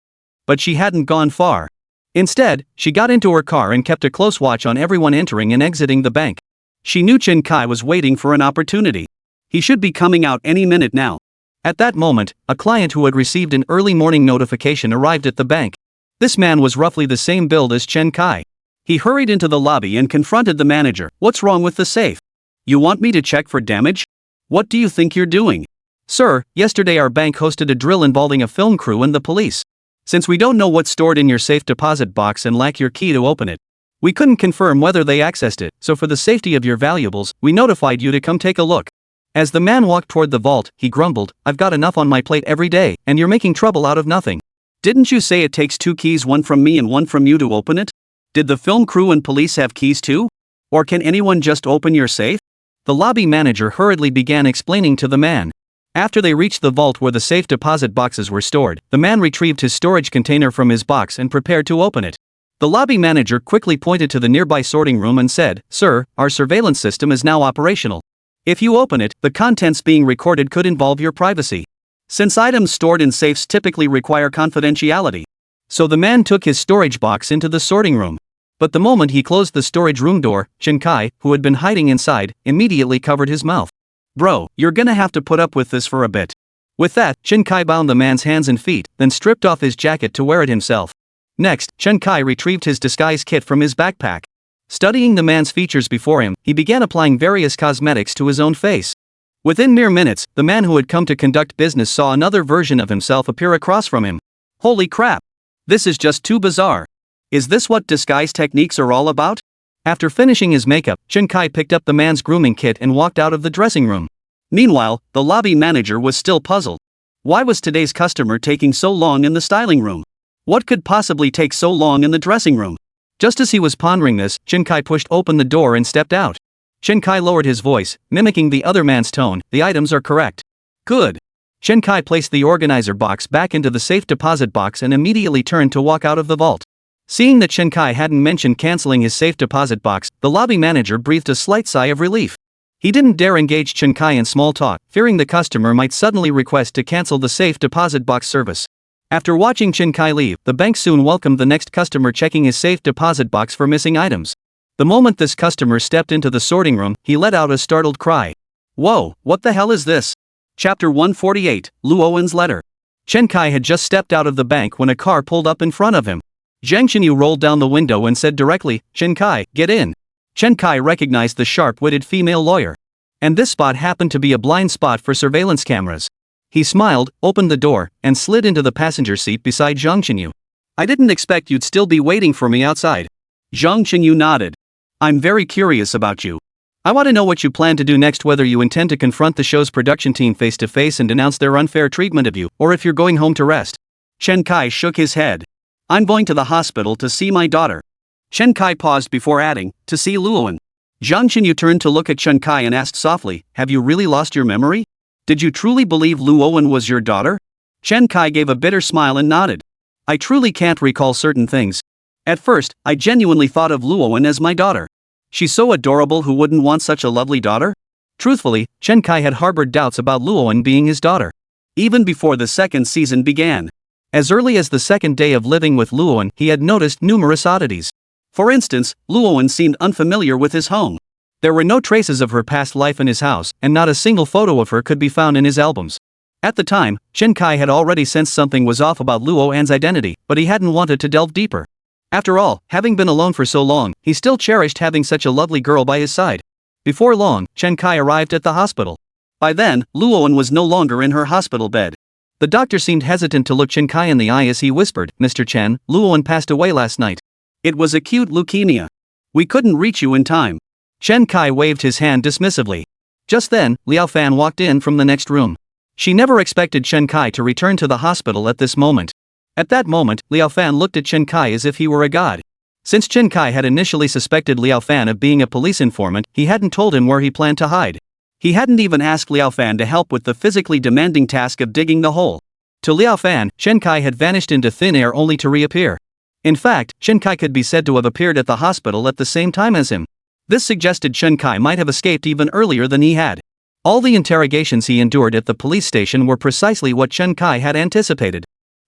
But she hadn't gone far. Instead, she got into her car and kept a close watch on everyone entering and exiting the bank. She knew Chen Kai was waiting for an opportunity. He should be coming out any minute now. At that moment, a client who had received an early morning notification arrived at the bank. This man was roughly the same build as Chen Kai. He hurried into the lobby and confronted the manager. "What's wrong with the safe? You want me to check for damage? What do you think you're doing?" "Sir, yesterday our bank hosted a drill involving a film crew and the police. Since we don't know what's stored in your safe deposit box and lack your key to open it, we couldn't confirm whether they accessed it, so for the safety of your valuables, we notified you to come take a look." As the man walked toward the vault, he grumbled, "I've got enough on my plate every day, and you're making trouble out of nothing. Didn't you say it takes 2 keys, one from me and one from you to open it? Did the film crew and police have keys too? Or can anyone just open your safe?" The lobby manager hurriedly began explaining to the man. After they reached the vault where the safe deposit boxes were stored, the man retrieved his storage container from his box and prepared to open it. The lobby manager quickly pointed to the nearby sorting room and said, "Sir, our surveillance system is now operational. If you open it, the contents being recorded could involve your privacy. Since items stored in safes typically require confidentiality." So the man took his storage box into the sorting room. But the moment he closed the storage room door, Chen Kai, who had been hiding inside, immediately covered his mouth. "Bro, you're gonna have to put up with this for a bit." With that, Chen Kai bound the man's hands and feet, then stripped off his jacket to wear it himself. Next, Chen Kai retrieved his disguise kit from his backpack. Studying the man's features before him, he began applying various cosmetics to his own face. Within mere minutes, the man who had come to conduct business saw another version of himself appear across from him. Holy crap! This is just too bizarre. Is this what disguise techniques are all about? After finishing his makeup, Chen Kai picked up the man's grooming kit and walked out of the dressing room. Meanwhile, the lobby manager was still puzzled. Why was today's customer taking so long in the styling room? What could possibly take so long in the dressing room? Just as he was pondering this, Chen Kai pushed open the door and stepped out. Chen Kai lowered his voice, mimicking the other man's tone. "The items are correct." "Good." Chen Kai placed the organizer box back into the safe deposit box and immediately turned to walk out of the vault. Seeing that Chen Kai hadn't mentioned canceling his safe deposit box, the lobby manager breathed a slight sigh of relief. He didn't dare engage Chen Kai in small talk, fearing the customer might suddenly request to cancel the safe deposit box service. After watching Chen Kai leave, the bank soon welcomed the next customer checking his safe deposit box for missing items. The moment this customer stepped into the sorting room, he let out a startled cry. "Whoa, what the hell is this?" Chapter 148, Luowen's Letter. Chen Kai had just stepped out of the bank when a car pulled up in front of him. Zhang Xinyu rolled down the window and said directly, "Chen Kai, get in." Chen Kai recognized the sharp-witted female lawyer. And this spot happened to be a blind spot for surveillance cameras. He smiled, opened the door, and slid into the passenger seat beside Zhang Xinyu. "I didn't expect you'd still be waiting for me outside." Zhang Xinyu nodded. "I'm very curious about you. I want to know what you plan to do next, whether you intend to confront the show's production team face to face and denounce their unfair treatment of you, or if you're going home to rest. Chen Kai shook his head. I'm going to the hospital to see my daughter. Chen Kai paused before adding, to see Luowen. Zhang Xinyu turned to look at Chen Kai and asked softly, have you really lost your memory? Did you truly believe Luowen was your daughter? Chen Kai gave a bitter smile and nodded. I truly can't recall certain things. At first, I genuinely thought of Luowen as my daughter. She's so adorable, who wouldn't want such a lovely daughter? Truthfully, Chen Kai had harbored doubts about Luowen being his daughter. Even before the second season began. As early as the second day of living with Luowen, he had noticed numerous oddities. For instance, Luowen seemed unfamiliar with his home. There were no traces of her past life in his house, and not a single photo of her could be found in his albums. At the time, Chen Kai had already sensed something was off about Luowen's identity, but he hadn't wanted to delve deeper. After all, having been alone for so long, he still cherished having such a lovely girl by his side. Before long, Chen Kai arrived at the hospital. By then, Luowen was no longer in her hospital bed. The doctor seemed hesitant to look Chen Kai in the eye as he whispered, Mr. Chen, Luowen passed away last night. It was acute leukemia. We couldn't reach you in time. Chen Kai waved his hand dismissively. Just then, Liao Fan walked in from the next room. She never expected Chen Kai to return to the hospital at this moment. At that moment, Liao Fan looked at Chen Kai as if he were a god. Since Chen Kai had initially suspected Liao Fan of being a police informant, he hadn't told him where he planned to hide. He hadn't even asked Liao Fan to help with the physically demanding task of digging the hole. To Liao Fan, Chen Kai had vanished into thin air only to reappear. In fact, Chen Kai could be said to have appeared at the hospital at the same time as him. This suggested Chen Kai might have escaped even earlier than he had. All the interrogations he endured at the police station were precisely what Chen Kai had anticipated.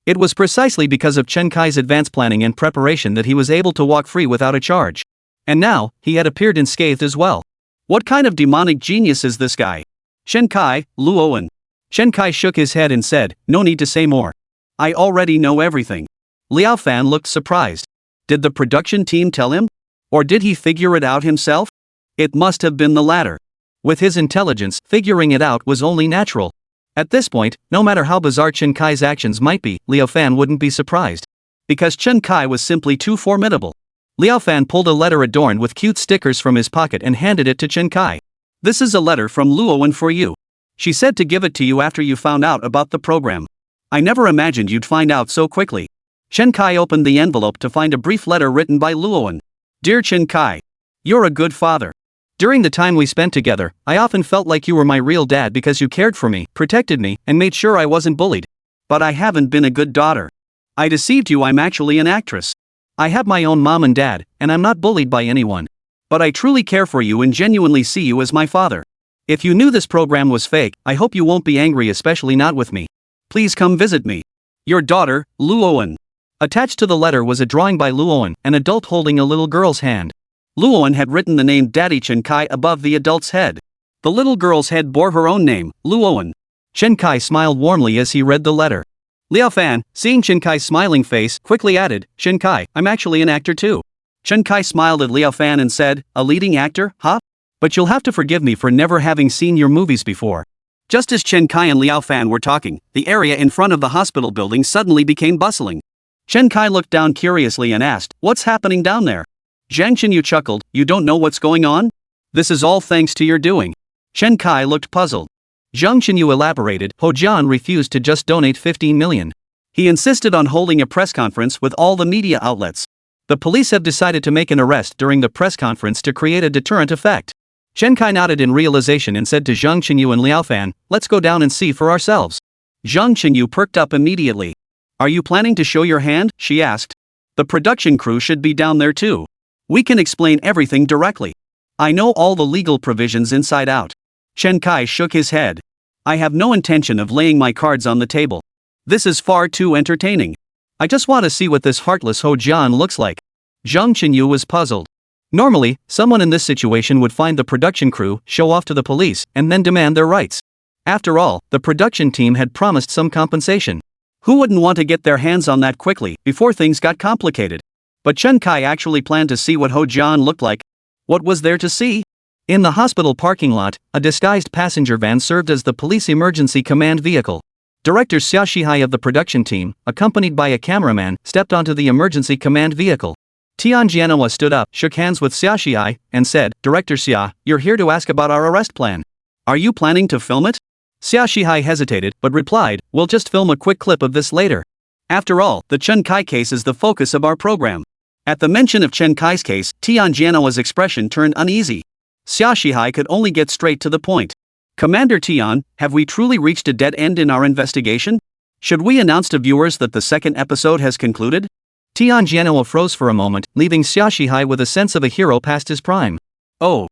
It was precisely because of Chen Kai's advanced planning and preparation that he was able to walk free without a charge. And now, he had appeared unscathed as well. What kind of demonic genius is this guy? Chen Kai, Luowen. Chen Kai shook his head and said, no need to say more. I already know everything. Liao Fan looked surprised. Did the production team tell him? Or did he figure it out himself? It must have been the latter. With his intelligence, figuring it out was only natural. At this point, no matter how bizarre Chen Kai's actions might be, Liao Fan wouldn't be surprised. Because Chen Kai was simply too formidable. Liao Fan pulled a letter adorned with cute stickers from his pocket and handed it to Chen Kai. This is a letter from Luowen for you. She said to give it to you after you found out about the program. I never imagined you'd find out so quickly. Chen Kai opened the envelope to find a brief letter written by Luowen. Dear Chen Kai. You're a good father. During the time we spent together, I often felt like you were my real dad because you cared for me, protected me, and made sure I wasn't bullied. But I haven't been a good daughter. I deceived you. I'm actually an actress. I have my own mom and dad, and I'm not bullied by anyone. But I truly care for you and genuinely see you as my father. If you knew this program was fake, I hope you won't be angry, especially not with me. Please come visit me. Your daughter, Luowen. Attached to the letter was a drawing by Luowen, an adult holding a little girl's hand. Luowen had written the name Daddy Chen Kai above the adult's head. The little girl's head bore her own name, Luowen. Chen Kai smiled warmly as he read the letter. Liao Fan, seeing Chen Kai's smiling face, quickly added, Chen Kai, I'm actually an actor too. Chen Kai smiled at Liao Fan and said, a leading actor, huh? But you'll have to forgive me for never having seen your movies before. Just as Chen Kai and Liao Fan were talking, the area in front of the hospital building suddenly became bustling. Chen Kai looked down curiously and asked, what's happening down there? Zhang Xinyu chuckled, you don't know what's going on? This is all thanks to your doing. Chen Kai looked puzzled. Zhang Xinyu elaborated, Ho Jian refused to just donate 15 million. He insisted on holding a press conference with all the media outlets. The police have decided to make an arrest during the press conference to create a deterrent effect. Chen Kai nodded in realization and said to Zhang Xinyu and Liao Fan, let's go down and see for ourselves. Zhang Xinyu perked up immediately. Are you planning to show your hand? She asked. The production crew should be down there too. We can explain everything directly. I know all the legal provisions inside out. Chen Kai shook his head. I have no intention of laying my cards on the table. This is far too entertaining. I just want to see what this heartless Ho Jian looks like. Zhang Xinyu was puzzled. Normally, someone in this situation would find the production crew, show off to the police, and then demand their rights. After all, the production team had promised some compensation. Who wouldn't want to get their hands on that quickly, before things got complicated? But Chen Kai actually planned to see what Ho Jian looked like. What was there to see? In the hospital parking lot, a disguised passenger van served as the police emergency command vehicle. Director Xia Shihai of the production team, accompanied by a cameraman, stepped onto the emergency command vehicle. Tian Jianhua stood up, shook hands with Xia Shihai, and said, "Director Xia, you're here to ask about our arrest plan. Are you planning to film it?" Xia Shihai hesitated, but replied, "We'll just film a quick clip of this later. After all, the Chen Kai case is the focus of our program." At the mention of Chen Kai's case, Tian Jianhua's expression turned uneasy. Xia Shihai could only get straight to the point. "Commander Tian, have we truly reached a dead end in our investigation? Should we announce to viewers that the second episode has concluded?" Tian Jianhua froze for a moment, leaving Xia Shihai with a sense of a hero past his prime. Oh,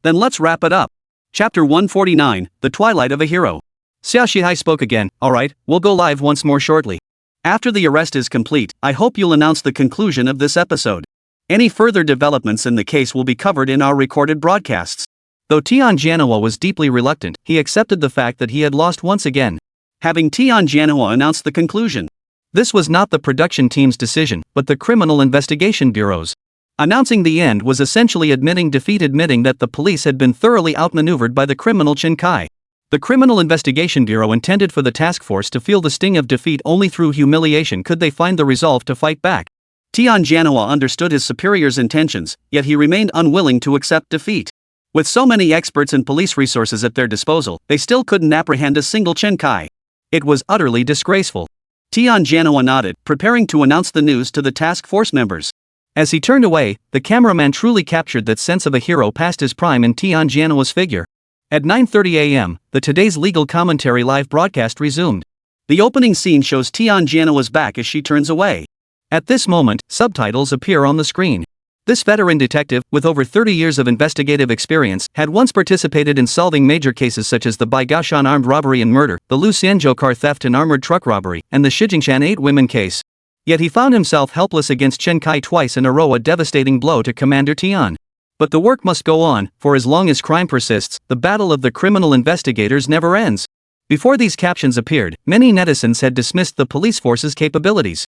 then let's wrap it up. Chapter 149, The Twilight of a Hero. Xia Shihai spoke again. "Alright, we'll go live once more shortly. After the arrest is complete, I hope you'll announce the conclusion of this episode. Any further developments in the case will be covered in our recorded broadcasts." Though Tian Jianhua was deeply reluctant, he accepted the fact that he had lost once again. Having Tian Jianhua announce the conclusion. This was not the production team's decision, but the Criminal Investigation Bureau's. Announcing the end was essentially admitting defeat, admitting that the police had been thoroughly outmaneuvered by the criminal Chen Kai. The Criminal Investigation Bureau intended for the task force to feel the sting of defeat only through humiliation could they find the resolve to fight back. Tian Jianhua understood his superior's intentions, yet he remained unwilling to accept defeat. With so many experts and police resources at their disposal, they still couldn't apprehend a single Chen Kai. It was utterly disgraceful. Tian Jianhua nodded, preparing to announce the news to the task force members. As he turned away, the cameraman truly captured that sense of a hero past his prime in Tian Jianhua's figure. At 9:30 a.m., the Today's Legal Commentary live broadcast resumed. The opening scene shows Tian Jianhua's back as she turns away. At this moment, subtitles appear on the screen. This veteran detective, with over 30 years of investigative experience, had once participated in solving major cases such as the Baigaoshan armed robbery and murder, the Lu Xianzhou car theft and armored truck robbery, and the Shijingshan 8 women case. Yet he found himself helpless against Chen Kai twice in a row, a devastating blow to Commander Tian. But the work must go on, for as long as crime persists, the battle of the criminal investigators never ends. Before these captions appeared, many netizens had dismissed the police force's capabilities.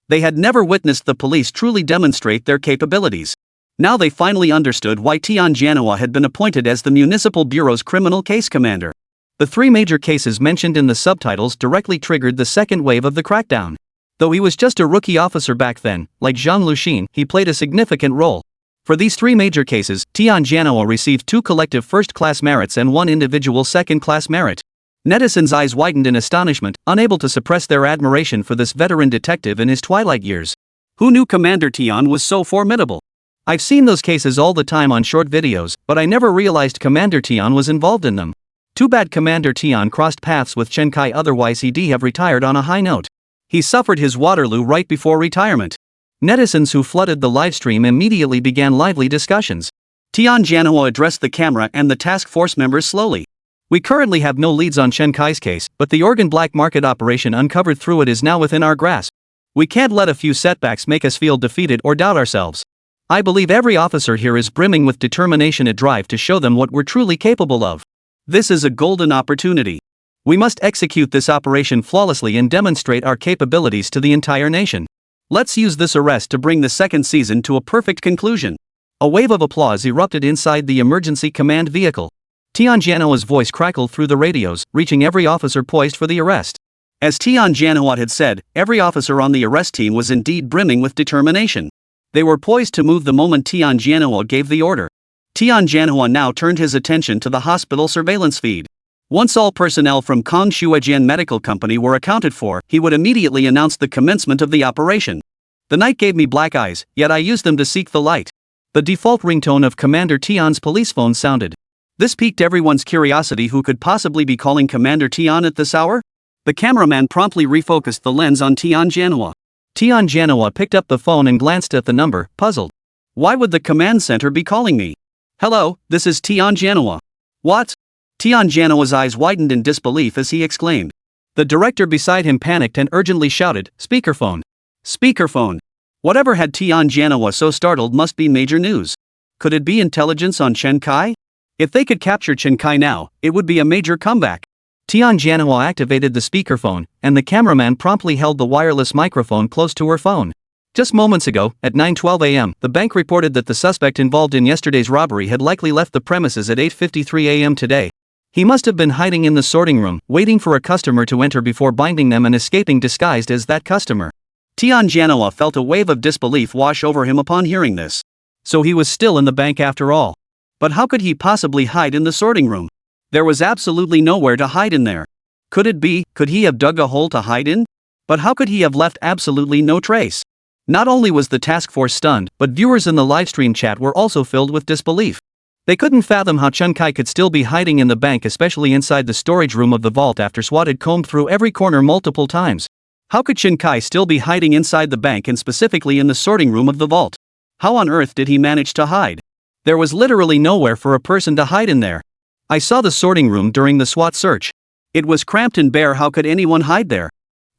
They had never witnessed the police truly demonstrate their capabilities. Now they finally understood why Tian Jianhua had been appointed as the Municipal Bureau's criminal case commander. The three major cases mentioned in the subtitles directly triggered the second wave of the crackdown. Though he was just a rookie officer back then, like Zhang Luxin, he played a significant role. For these three major cases, Tian Jianhua received 2 collective first-class merits and 1 individual second-class merit. Netizens' eyes widened in astonishment, unable to suppress their admiration for this veteran detective in his twilight years. Who knew Commander Tian was so formidable? I've seen those cases all the time on short videos, but I never realized Commander Tian was involved in them. Too bad Commander Tian crossed paths with Chen Kai, otherwise he'd have retired on a high note. He suffered his Waterloo right before retirement. Netizens who flooded the livestream immediately began lively discussions. Tian Jianhua addressed the camera and the task force members slowly. "We currently have no leads on Chen Kai's case, but the organ black market operation uncovered through it is now within our grasp. We can't let a few setbacks make us feel defeated or doubt ourselves. I believe every officer here is brimming with determination and drive to show them what we're truly capable of. This is a golden opportunity. We must execute this operation flawlessly and demonstrate our capabilities to the entire nation. Let's use this arrest to bring the second season to a perfect conclusion." A wave of applause erupted inside the emergency command vehicle. Tian Jianhua's voice crackled through the radios, reaching every officer poised for the arrest. As Tian Jianhua had said, every officer on the arrest team was indeed brimming with determination. They were poised to move the moment Tian Jianhua gave the order. Tian Jianhua now turned his attention to the hospital surveillance feed. Once all personnel from Kong Shuajian Medical Company were accounted for, he would immediately announce the commencement of the operation. "The night gave me black eyes, yet I used them to seek the light." The default ringtone of Commander Tian's police phone sounded. This piqued everyone's curiosity. Who could possibly be calling Commander Tian at this hour? The cameraman promptly refocused the lens on Tian Jianhua. Tian Jianhua picked up the phone and glanced at the number, puzzled. "Why would the command center be calling me? Hello, this is Tian Jianhua." "What?" Tian Jianhua's eyes widened in disbelief as he exclaimed. The director beside him panicked and urgently shouted, "Speakerphone! Speakerphone!" Whatever had Tian Jianhua so startled must be major news. Could it be intelligence on Chen Kai? If they could capture Chen Kai now, it would be a major comeback. Tian Jianhua activated the speakerphone, and the cameraman promptly held the wireless microphone close to her phone. Just moments ago, at 9:12 a.m., the bank reported that the suspect involved in yesterday's robbery had likely left the premises at 8:53 a.m. today. He must have been hiding in the sorting room, waiting for a customer to enter before binding them and escaping disguised as that customer. Tian Janoa felt a wave of disbelief wash over him upon hearing this. So he was still in the bank after all. But how could he possibly hide in the sorting room? There was absolutely nowhere to hide in there. Could he have dug a hole to hide in? But how could he have left absolutely no trace? Not only was the task force stunned, but viewers in the livestream chat were also filled with disbelief. They couldn't fathom how Chen Kai could still be hiding in the bank, especially inside the storage room of the vault after SWAT had combed through every corner multiple times. How could Chen Kai still be hiding inside the bank and specifically in the sorting room of the vault? How on earth did he manage to hide? There was literally nowhere for a person to hide in there. I saw the sorting room during the SWAT search. It was cramped and bare. How could anyone hide there?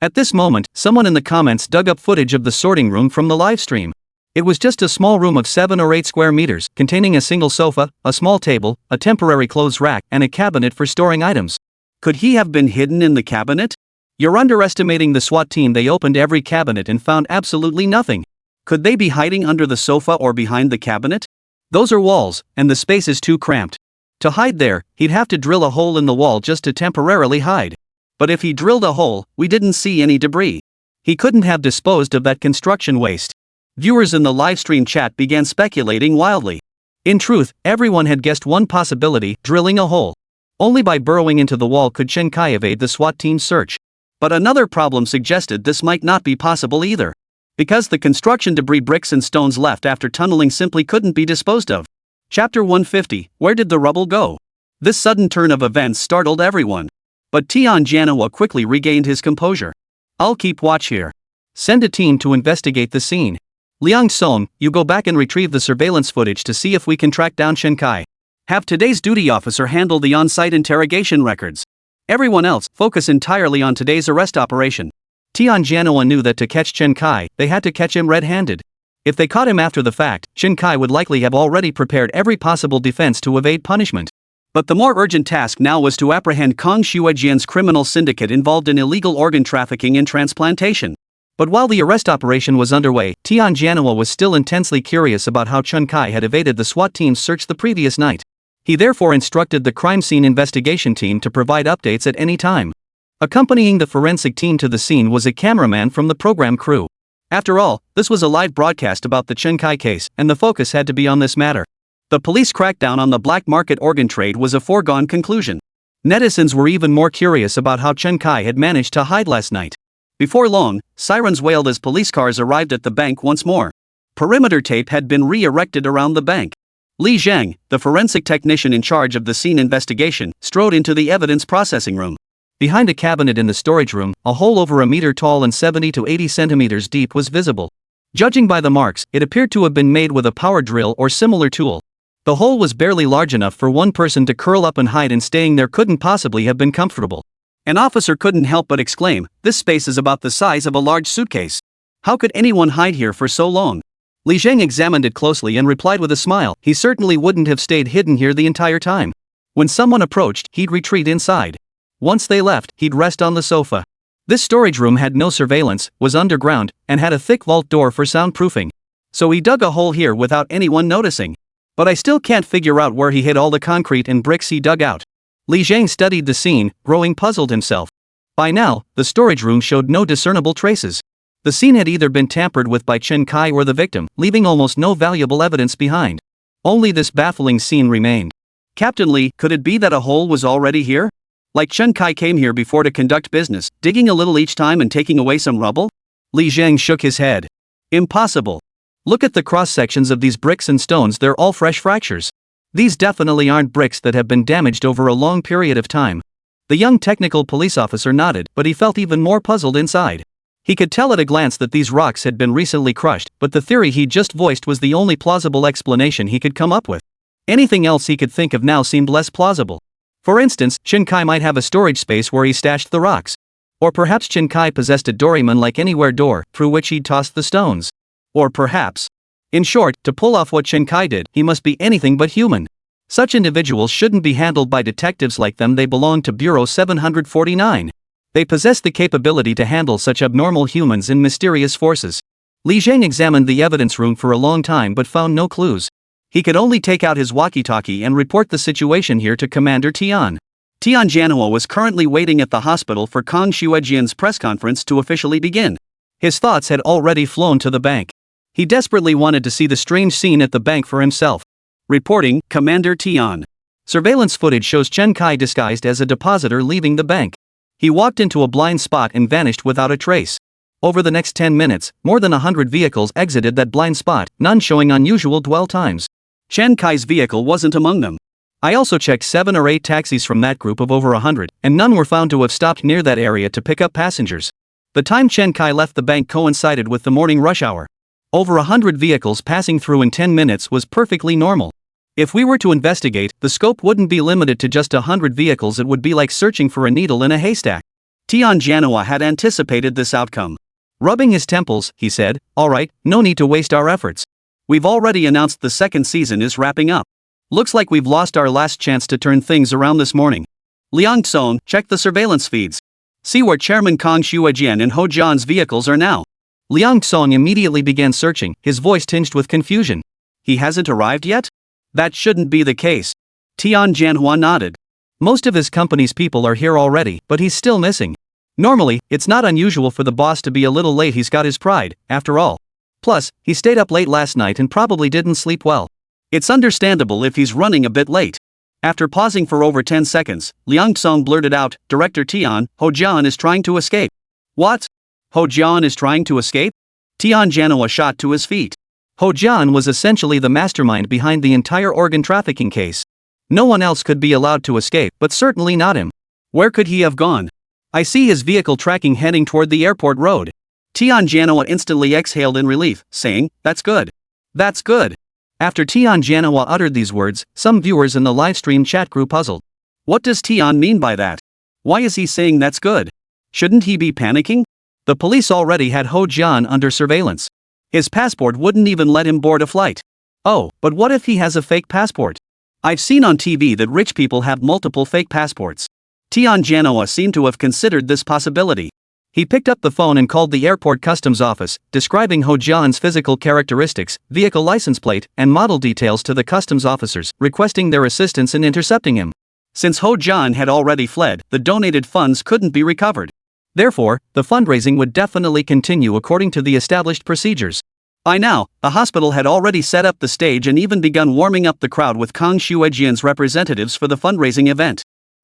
At this moment, someone in the comments dug up footage of the sorting room from the livestream. It was just a small room of 7 or 8 square meters, containing a single sofa, a small table, a temporary clothes rack, and a cabinet for storing items. Could he have been hidden in the cabinet? You're underestimating the SWAT team. They opened every cabinet and found absolutely nothing. Could they be hiding under the sofa or behind the cabinet? Those are walls, and the space is too cramped. To hide there, he'd have to drill a hole in the wall just to temporarily hide. But if he drilled a hole, we didn't see any debris. He couldn't have disposed of that construction waste. Viewers in the livestream chat began speculating wildly. In truth, everyone had guessed one possibility: drilling a hole. Only by burrowing into the wall could Chen Kai evade the SWAT team's search. But another problem suggested this might not be possible either. Because the construction debris, bricks and stones left after tunneling, simply couldn't be disposed of. Chapter 150, Where did the rubble go? This sudden turn of events startled everyone. But Tian Janoa quickly regained his composure. I'll keep watch here. Send a team to investigate the scene. Liang Song, you go back and retrieve the surveillance footage to see if we can track down Chen Kai. Have today's duty officer handle the on-site interrogation records. Everyone else, focus entirely on today's arrest operation. Tian Janoa knew that to catch Chen Kai, they had to catch him red-handed. If they caught him after the fact, Chen Kai would likely have already prepared every possible defense to evade punishment. But the more urgent task now was to apprehend Kong Xuejian's criminal syndicate involved in illegal organ trafficking and transplantation. But while the arrest operation was underway, Tian Janoa was still intensely curious about how Chen Kai had evaded the SWAT team's search the previous night. He therefore instructed the crime scene investigation team to provide updates at any time. Accompanying the forensic team to the scene was a cameraman from the program crew. After all, this was a live broadcast about the Chen Kai case, and the focus had to be on this matter. The police crackdown on the black market organ trade was a foregone conclusion. Netizens were even more curious about how Chen Kai had managed to hide last night. Before long, sirens wailed as police cars arrived at the bank once more. Perimeter tape had been re-erected around the bank. Li Zhang, the forensic technician in charge of the scene investigation, strode into the evidence processing room. Behind a cabinet in the storage room, a hole over a meter tall and 70 to 80 centimeters deep was visible. Judging by the marks, it appeared to have been made with a power drill or similar tool. The hole was barely large enough for one person to curl up and hide, and staying there couldn't possibly have been comfortable. An officer couldn't help but exclaim, "This space is about the size of a large suitcase. How could anyone hide here for so long?" Li Zheng examined it closely and replied with a smile, he certainly wouldn't have stayed hidden here the entire time. When someone approached, he'd retreat inside. Once they left, he'd rest on the sofa. This storage room had no surveillance, was underground, and had a thick vault door for soundproofing. So he dug a hole here without anyone noticing. But I still can't figure out where he hid all the concrete and bricks he dug out. Li Zhang studied the scene, growing puzzled himself. By now, the storage room showed no discernible traces. The scene had either been tampered with by Chen Kai or the victim, leaving almost no valuable evidence behind. Only this baffling scene remained. Captain Li, could it be that a hole was already here? Like Chen Kai came here before to conduct business, digging a little each time and taking away some rubble? Li Zhang shook his head. Impossible. Look at the cross-sections of these bricks and stones, they're all fresh fractures. These definitely aren't bricks that have been damaged over a long period of time. The young technical police officer nodded, but he felt even more puzzled inside. He could tell at a glance that these rocks had been recently crushed, but the theory he just voiced was the only plausible explanation he could come up with. Anything else he could think of now seemed less plausible. For instance, Chen Kai might have a storage space where he stashed the rocks. Or perhaps Chen Kai possessed a doorman-like anywhere door, through which he'd tossed the stones. Or perhaps. In short, to pull off what Chen Kai did, he must be anything but human. Such individuals shouldn't be handled by detectives like them. They belong to Bureau 749. They possess the capability to handle such abnormal humans and mysterious forces. Li Zhang examined the evidence room for a long time but found no clues. He could only take out his walkie-talkie and report the situation here to Commander Tian. Tian Janoa was currently waiting at the hospital for Kong Xuejian's press conference to officially begin. His thoughts had already flown to the bank. He desperately wanted to see the strange scene at the bank for himself. Reporting, Commander Tian. Surveillance footage shows Chen Kai disguised as a depositor leaving the bank. He walked into a blind spot and vanished without a trace. Over the next 10 minutes, more than 100 vehicles exited that blind spot, none showing unusual dwell times. Chen Kai's vehicle wasn't among them. I also checked 7 or 8 taxis from that group of over 100, and none were found to have stopped near that area to pick up passengers. The time Chen Kai left the bank coincided with the morning rush hour. Over 100 vehicles passing through in 10 minutes was perfectly normal. If we were to investigate, the scope wouldn't be limited to just 100 vehicles. It would be like searching for a needle in a haystack. Tian Janhua had anticipated this outcome. Rubbing his temples, he said, "Alright, no need to waste our efforts. We've already announced the second season is wrapping up. Looks like we've lost our last chance to turn things around this morning. Liang Tsong, check the surveillance feeds. See where Chairman Kang Xuejian and Ho Jian's vehicles are now." Liang Tsong immediately began searching, his voice tinged with confusion. "He hasn't arrived yet? That shouldn't be the case." Tian Janhua nodded. "Most of his company's people are here already, but he's still missing. Normally, it's not unusual for the boss to be a little late. He's got his pride, after all. Plus, he stayed up late last night and probably didn't sleep well. It's understandable if he's running a bit late." After pausing for over 10 seconds, Liang Tsong blurted out, "Director Tian, Ho Jian is trying to escape." "What? Ho Jian is trying to escape?" Tian Janhua shot to his feet. Ho Jian was essentially the mastermind behind the entire organ trafficking case. No one else could be allowed to escape, but certainly not him. Where could he have gone? "I see his vehicle tracking heading toward the airport road." Tian Janhua instantly exhaled in relief, saying, "That's good. That's good." After Tian Janhua uttered these words, some viewers in the livestream chat grew puzzled. What does Tian mean by that? Why is he saying that's good? Shouldn't he be panicking? The police already had Ho Jian under surveillance. His passport wouldn't even let him board a flight. Oh, but what if he has a fake passport? I've seen on TV that rich people have multiple fake passports. Tian Janhua seemed to have considered this possibility. He picked up the phone and called the airport customs office, describing Ho Jian's physical characteristics, vehicle license plate, and model details to the customs officers, requesting their assistance in intercepting him. Since Ho Jian had already fled, the donated funds couldn't be recovered. Therefore, the fundraising would definitely continue according to the established procedures. By now, the hospital had already set up the stage and even begun warming up the crowd with Kang Xuejian's representatives for the fundraising event.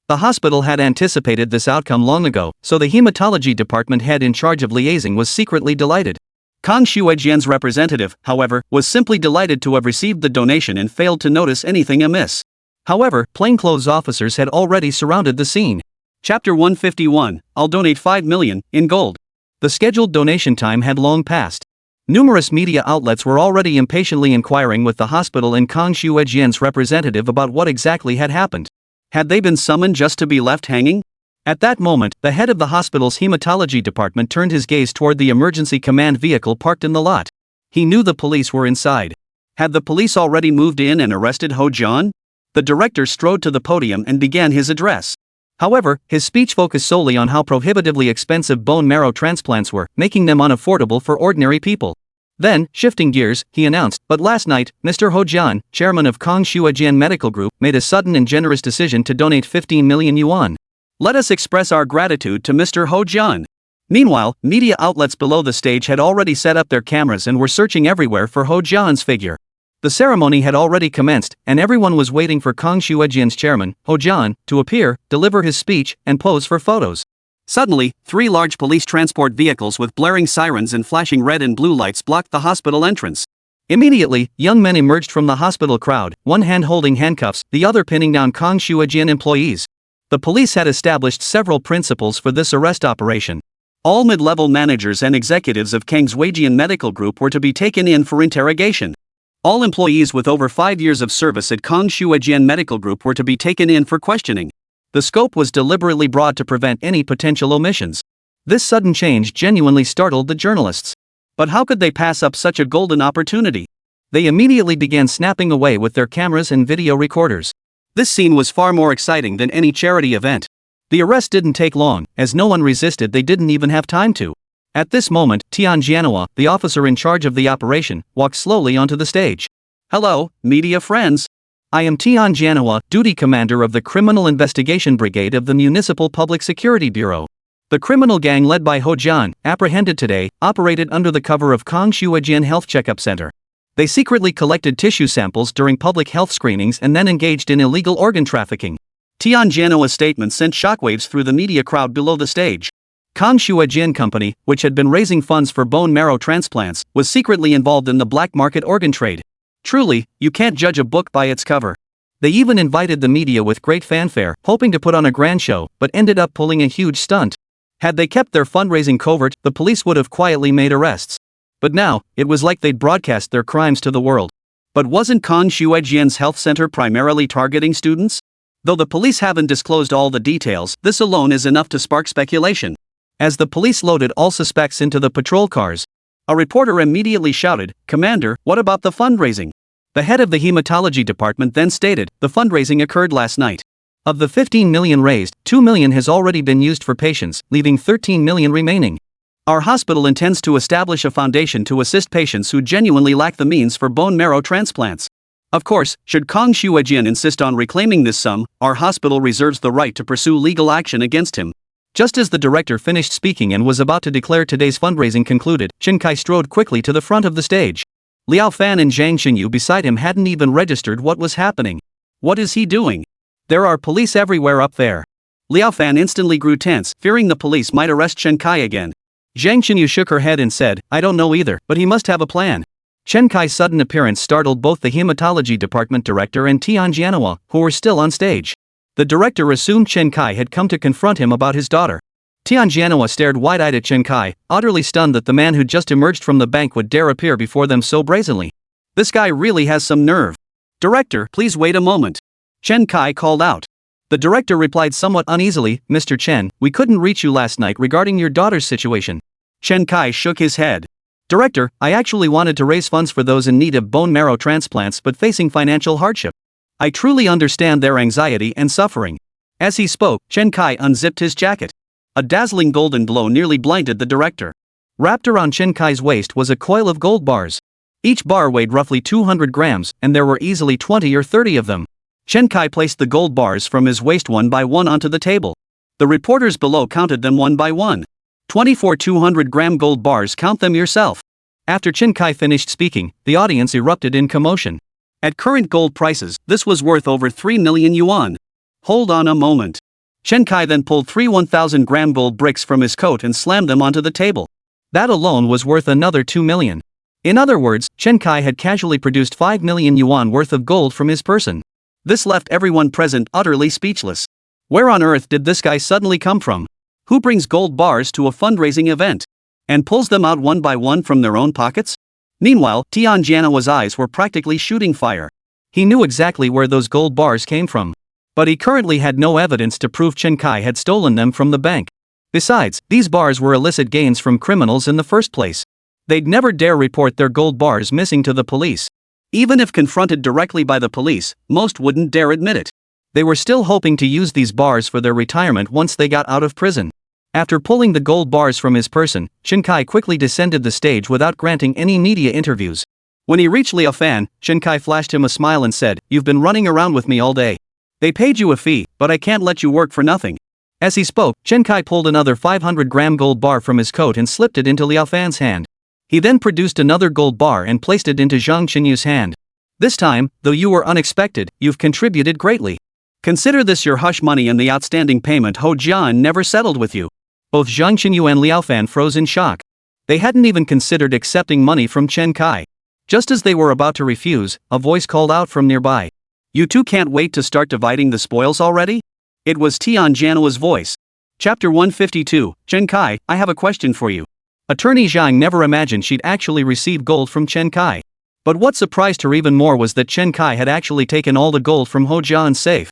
The hospital had anticipated this outcome long ago, so the hematology department head in charge of liaising was secretly delighted. Kang Xuejian's representative, however, was simply delighted to have received the donation and failed to notice anything amiss. However, plainclothes officers had already surrounded the scene. Chapter 151, I'll donate 5 million, in gold. The scheduled donation time had long passed. Numerous media outlets were already impatiently inquiring with the hospital and Kang Xuejian's representative about what exactly had happened. Had they been summoned just to be left hanging? At that moment, the head of the hospital's hematology department turned his gaze toward the emergency command vehicle parked in the lot. He knew the police were inside. Had the police already moved in and arrested Ho Jian? The director strode to the podium and began his address. However, his speech focused solely on how prohibitively expensive bone marrow transplants were, making them unaffordable for ordinary people. Then, shifting gears, he announced, "But last night, Mr. Ho Jian, chairman of Kang Xuejian Medical Group, made a sudden and generous decision to donate 15 million yuan. Let us express our gratitude to Mr. Ho Jian." Meanwhile, media outlets below the stage had already set up their cameras and were searching everywhere for Ho Jian's figure. The ceremony had already commenced, and everyone was waiting for Kang Xuejian's chairman, Ho Jian, to appear, deliver his speech, and pose for photos. Suddenly, 3 large police transport vehicles with blaring sirens and flashing red and blue lights blocked the hospital entrance. Immediately, young men emerged from the hospital crowd, one hand holding handcuffs, the other pinning down Kang Xuejian employees. The police had established several principles for this arrest operation. All mid-level managers and executives of Kang Xuejian Medical Group were to be taken in for interrogation. All employees with over 5 years of service at Kang Xuejian Medical Group were to be taken in for questioning. The scope was deliberately broad to prevent any potential omissions. This sudden change genuinely startled the journalists. But how could they pass up such a golden opportunity? They immediately began snapping away with their cameras and video recorders. This scene was far more exciting than any charity event. The arrest didn't take long, as no one resisted. They didn't even have time to. At this moment, Tian Janhua, the officer in charge of the operation, walked slowly onto the stage. "Hello, media friends. I am Tian Janhua, duty commander of the Criminal Investigation Brigade of the Municipal Public Security Bureau. The criminal gang led by Ho Jian, apprehended today, operated under the cover of Kong Shuajian Health Checkup Center. They secretly collected tissue samples during public health screenings and then engaged in illegal organ trafficking. Tianjiano's statement sent shockwaves through the media crowd below the stage. Kong Shuajian Company, which had been raising funds for bone marrow transplants, was secretly involved in the black market organ trade. Truly, you can't judge a book by its cover. They even invited the media with great fanfare, hoping to put on a grand show, but ended up pulling a huge stunt. Had they kept their fundraising covert, the police would have quietly made arrests. But now, it was like they'd broadcast their crimes to the world. But wasn't Kong Shuajian's health center primarily targeting students? Though the police haven't disclosed all the details, this alone is enough to spark speculation. As the police loaded all suspects into the patrol cars, a reporter immediately shouted, "Commander, what about the fundraising?" The head of the hematology department then stated, "The fundraising occurred last night. Of the 15 million raised, 2 million has already been used for patients, leaving 13 million remaining. Our hospital intends to establish a foundation to assist patients who genuinely lack the means for bone marrow transplants. Of course, should Kong Shuajian insist on reclaiming this sum, our hospital reserves the right to pursue legal action against him." Just as the director finished speaking and was about to declare today's fundraising concluded, Chen Kai strode quickly to the front of the stage. Liao Fan and Zhang Xinyu beside him hadn't even registered what was happening. What is he doing? There are police everywhere up there. Liao Fan instantly grew tense, fearing the police might arrest Chen Kai again. Zhang Xinyu shook her head and said, "I don't know either, but he must have a plan." Chen Kai's sudden appearance startled both the hematology department director and Tianjianoa, who were still on stage. The director assumed Chen Kai had come to confront him about his daughter. Tianjianoa stared wide-eyed at Chen Kai, utterly stunned that the man who'd just emerged from the bank would dare appear before them so brazenly. This guy really has some nerve. "Director, please wait a moment," Chen Kai called out. The director replied somewhat uneasily, "Mr. Chen, we couldn't reach you last night regarding your daughter's situation." Chen Kai shook his head. "Director, I actually wanted to raise funds for those in need of bone marrow transplants but facing financial hardship. I truly understand their anxiety and suffering." As he spoke, Chen Kai unzipped his jacket. A dazzling golden glow nearly blinded the director. Wrapped around Chen Kai's waist was a coil of gold bars. Each bar weighed roughly 200 grams, and there were easily 20 or 30 of them. Chen Kai placed the gold bars from his waist one by one onto the table. The reporters below counted them one by one. 24 200-gram gold bars, count them yourself. After Chen Kai finished speaking, the audience erupted in commotion. At current gold prices, this was worth over 3 million yuan. Hold on a moment. Chen Kai then pulled 3 1,000-gram gold bricks from his coat and slammed them onto the table. That alone was worth another 2 million. In other words, Chen Kai had casually produced 5 million yuan worth of gold from his person. This left everyone present utterly speechless. Where on earth did this guy suddenly come from? Who brings gold bars to a fundraising event and pulls them out one by one from their own pockets? Meanwhile, Tianjiano's eyes were practically shooting fire. He knew exactly where those gold bars came from. But he currently had no evidence to prove Chen Kai had stolen them from the bank. Besides, these bars were illicit gains from criminals in the first place. They'd never dare report their gold bars missing to the police. Even if confronted directly by the police, most wouldn't dare admit it. They were still hoping to use these bars for their retirement once they got out of prison. After pulling the gold bars from his person, Chen Kai quickly descended the stage without granting any media interviews. When he reached Liao Fan, Chen Kai flashed him a smile and said, "You've been running around with me all day. They paid you a fee, but I can't let you work for nothing." As he spoke, Chen Kai pulled another 500-gram gold bar from his coat and slipped it into Liao Fan's hand. He then produced another gold bar and placed it into Zhang Qinyu's hand. "This time, though you were unexpected, you've contributed greatly. Consider this your hush money and the outstanding payment Ho Jian never settled with you." Both Zhang Qinyu and Liao Fan froze in shock. They hadn't even considered accepting money from Chen Kai. Just as they were about to refuse, a voice called out from nearby. "You two can't wait to start dividing the spoils already?" It was Tianjiano's voice. Chapter 152, Chen Kai, I have a question for you. Attorney Zhang never imagined she'd actually receive gold from Chen Kai. But what surprised her even more was that Chen Kai had actually taken all the gold from Ho Jian's safe.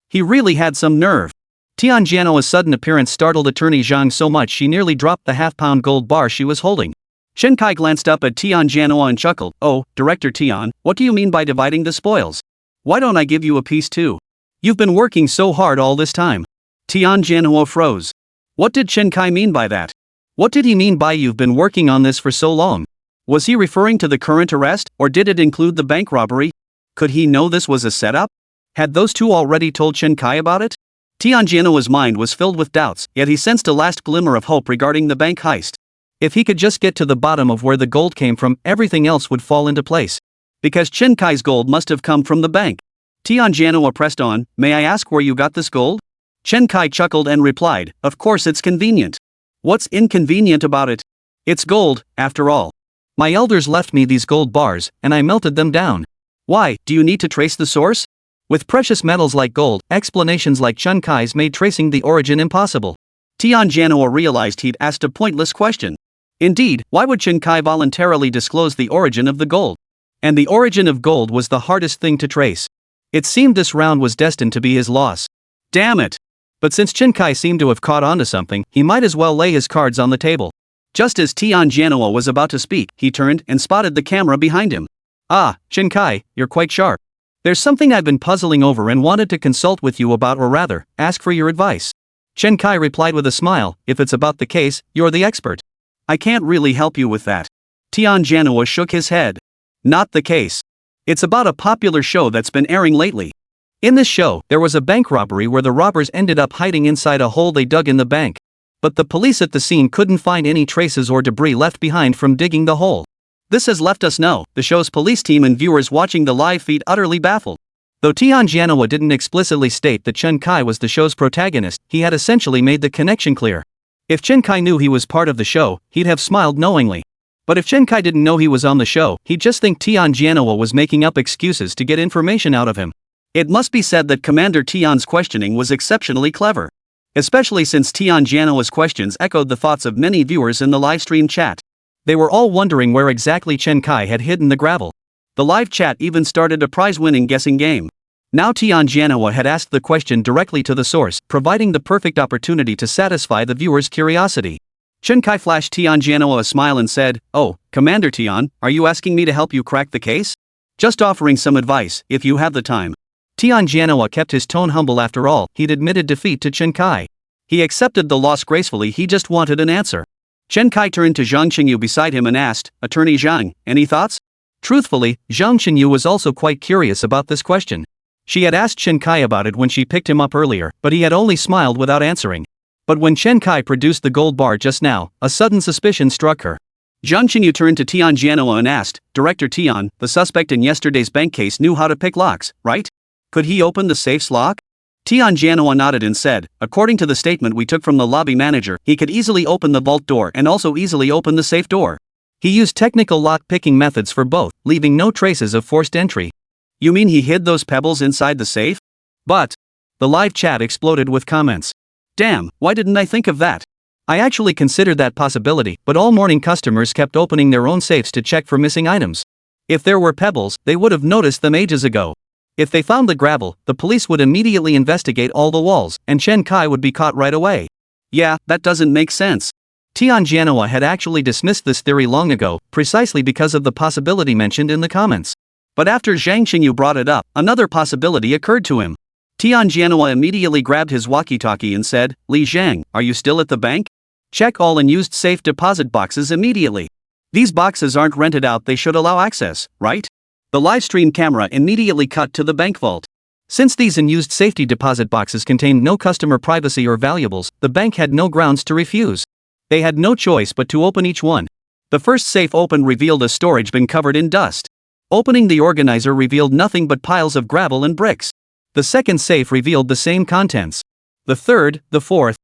He really had some nerve. Tianjiano's sudden appearance startled Attorney Zhang so much she nearly dropped the half-pound gold bar she was holding. Chen Kai glanced up at Tianjiano and chuckled, "Oh, Director Tian, what do you mean by dividing the spoils? Why don't I give you a piece too? You've been working so hard all this time." Tianjiano froze. What did Chen Kai mean by that? What did he mean by "you've been working on this for so long"? Was he referring to the current arrest, or did it include the bank robbery? Could he know this was a setup? Had those two already told Chen Kai about it? Tianjiano's mind was filled with doubts, yet he sensed a last glimmer of hope regarding the bank heist. If he could just get to the bottom of where the gold came from, everything else would fall into place. Because Chen Kai's gold must have come from the bank. Tianjiano pressed on, "May I ask where you got this gold?" Chen Kai chuckled and replied, "Of course it's convenient. What's inconvenient about it? It's gold, after all. My elders left me these gold bars, and I melted them down. Why, do you need to trace the source?" With precious metals like gold, explanations like Chen Kai's made tracing the origin impossible. Tianjiano realized he'd asked a pointless question. Indeed, why would Chen Kai voluntarily disclose the origin of the gold? And the origin of gold was the hardest thing to trace. It seemed this round was destined to be his loss. Damn it! But since Chen Kai seemed to have caught on to something, he might as well lay his cards on the table. Just as Tianjiano was about to speak, he turned and spotted the camera behind him. "Ah, Chen Kai, you're quite sharp. There's something I've been puzzling over and wanted to consult with you about, or rather, ask for your advice." Chen Kai replied with a smile, "If it's about the case, you're the expert." "I can't really help you with that." Tianjiano shook his head. "Not the case. It's about a popular show that's been airing lately. In this show, there was a bank robbery where the robbers ended up hiding inside a hole they dug in the bank. But the police at the scene couldn't find any traces or debris left behind from digging the hole. This has left us the show's police team and viewers watching the live feed utterly baffled." Though Tianjiano didn't explicitly state that Chen Kai was the show's protagonist, he had essentially made the connection clear. If Chen Kai knew he was part of the show, he'd have smiled knowingly. But if Chen Kai didn't know he was on the show, he'd just think Tianjiano was making up excuses to get information out of him. It must be said that Commander Tian's questioning was exceptionally clever. Especially since Tianjiano's questions echoed the thoughts of many viewers in the livestream chat. They were all wondering where exactly Chen Kai had hidden the gravel. The live chat even started a prize-winning guessing game. Now Tianjiano had asked the question directly to the source, providing the perfect opportunity to satisfy the viewers' curiosity. Chen Kai flashed Tianjiano a smile and said, "Oh, Commander Tian, are you asking me to help you crack the case?" "Just offering some advice, if you have the time." Tianjiano kept his tone humble. After all, he'd admitted defeat to Chen Kai. He accepted the loss gracefully, he just wanted an answer. Chen Kai turned to Zhang Qingyu beside him and asked, "Attorney Zhang, any thoughts?" Truthfully, Zhang Qingyu was also quite curious about this question. She had asked Chen Kai about it when she picked him up earlier, but he had only smiled without answering. But when Chen Kai produced the gold bar just now, a sudden suspicion struck her. Zhang Qingyu turned to Tianjiano and asked, "Director Tian, the suspect in yesterday's bank case knew how to pick locks, right? Could he open the safe's lock?" Tianjiano nodded and said, "According to the statement we took from the lobby manager, he could easily open the vault door and also easily open the safe door. He used technical lock-picking methods for both, leaving no traces of forced entry." "You mean he hid those pebbles inside the safe?" "But..." The live chat exploded with comments. "Damn, why didn't I think of that? I actually considered that possibility, but all morning customers kept opening their own safes to check for missing items. If there were pebbles, they would have noticed them ages ago. If they found the gravel, the police would immediately investigate all the walls, and Chen Kai would be caught right away." "Yeah, that doesn't make sense." Tianjiano had actually dismissed this theory long ago, precisely because of the possibility mentioned in the comments. But after Zhang Qingyu brought it up, another possibility occurred to him. Tianjiano immediately grabbed his walkie-talkie and said, "Li Zhang, are you still at the bank? Check all unused safe deposit boxes immediately. These boxes aren't rented out, they should allow access, right?" The livestream camera immediately cut to the bank vault. Since these unused safety deposit boxes contained no customer privacy or valuables, the bank had no grounds to refuse. They had no choice but to open each one. The first safe opened revealed a storage bin covered in dust. Opening the organizer revealed nothing but piles of gravel and bricks. The second safe revealed the same contents. The third, the fourth.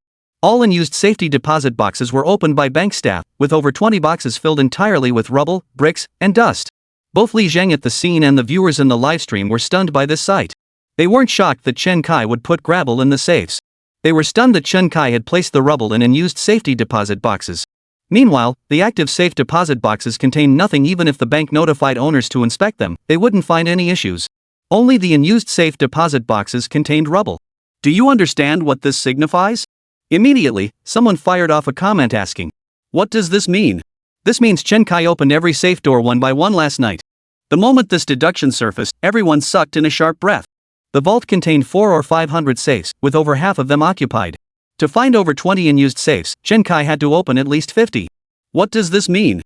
All unused safety deposit boxes were opened by bank staff, with over 20 boxes filled entirely with rubble, bricks, and dust. Both Li Zhang at the scene and the viewers in the livestream were stunned by this sight. They weren't shocked that Chen Kai would put gravel in the safes. They were stunned that Chen Kai had placed the rubble in unused safety deposit boxes. Meanwhile, the active safe deposit boxes contained nothing. Even if the bank notified owners to inspect them, they wouldn't find any issues. Only the unused safe deposit boxes contained rubble. "Do you understand what this signifies?" Immediately, someone fired off a comment asking, "What does this mean?" "This means Chen Kai opened every safe door one by one last night." The moment this deduction surfaced, everyone sucked in a sharp breath. The vault contained 400 or 500 safes, with over half of them occupied. To find over 20 unused safes, Chen Kai had to open at least 50. What does this mean?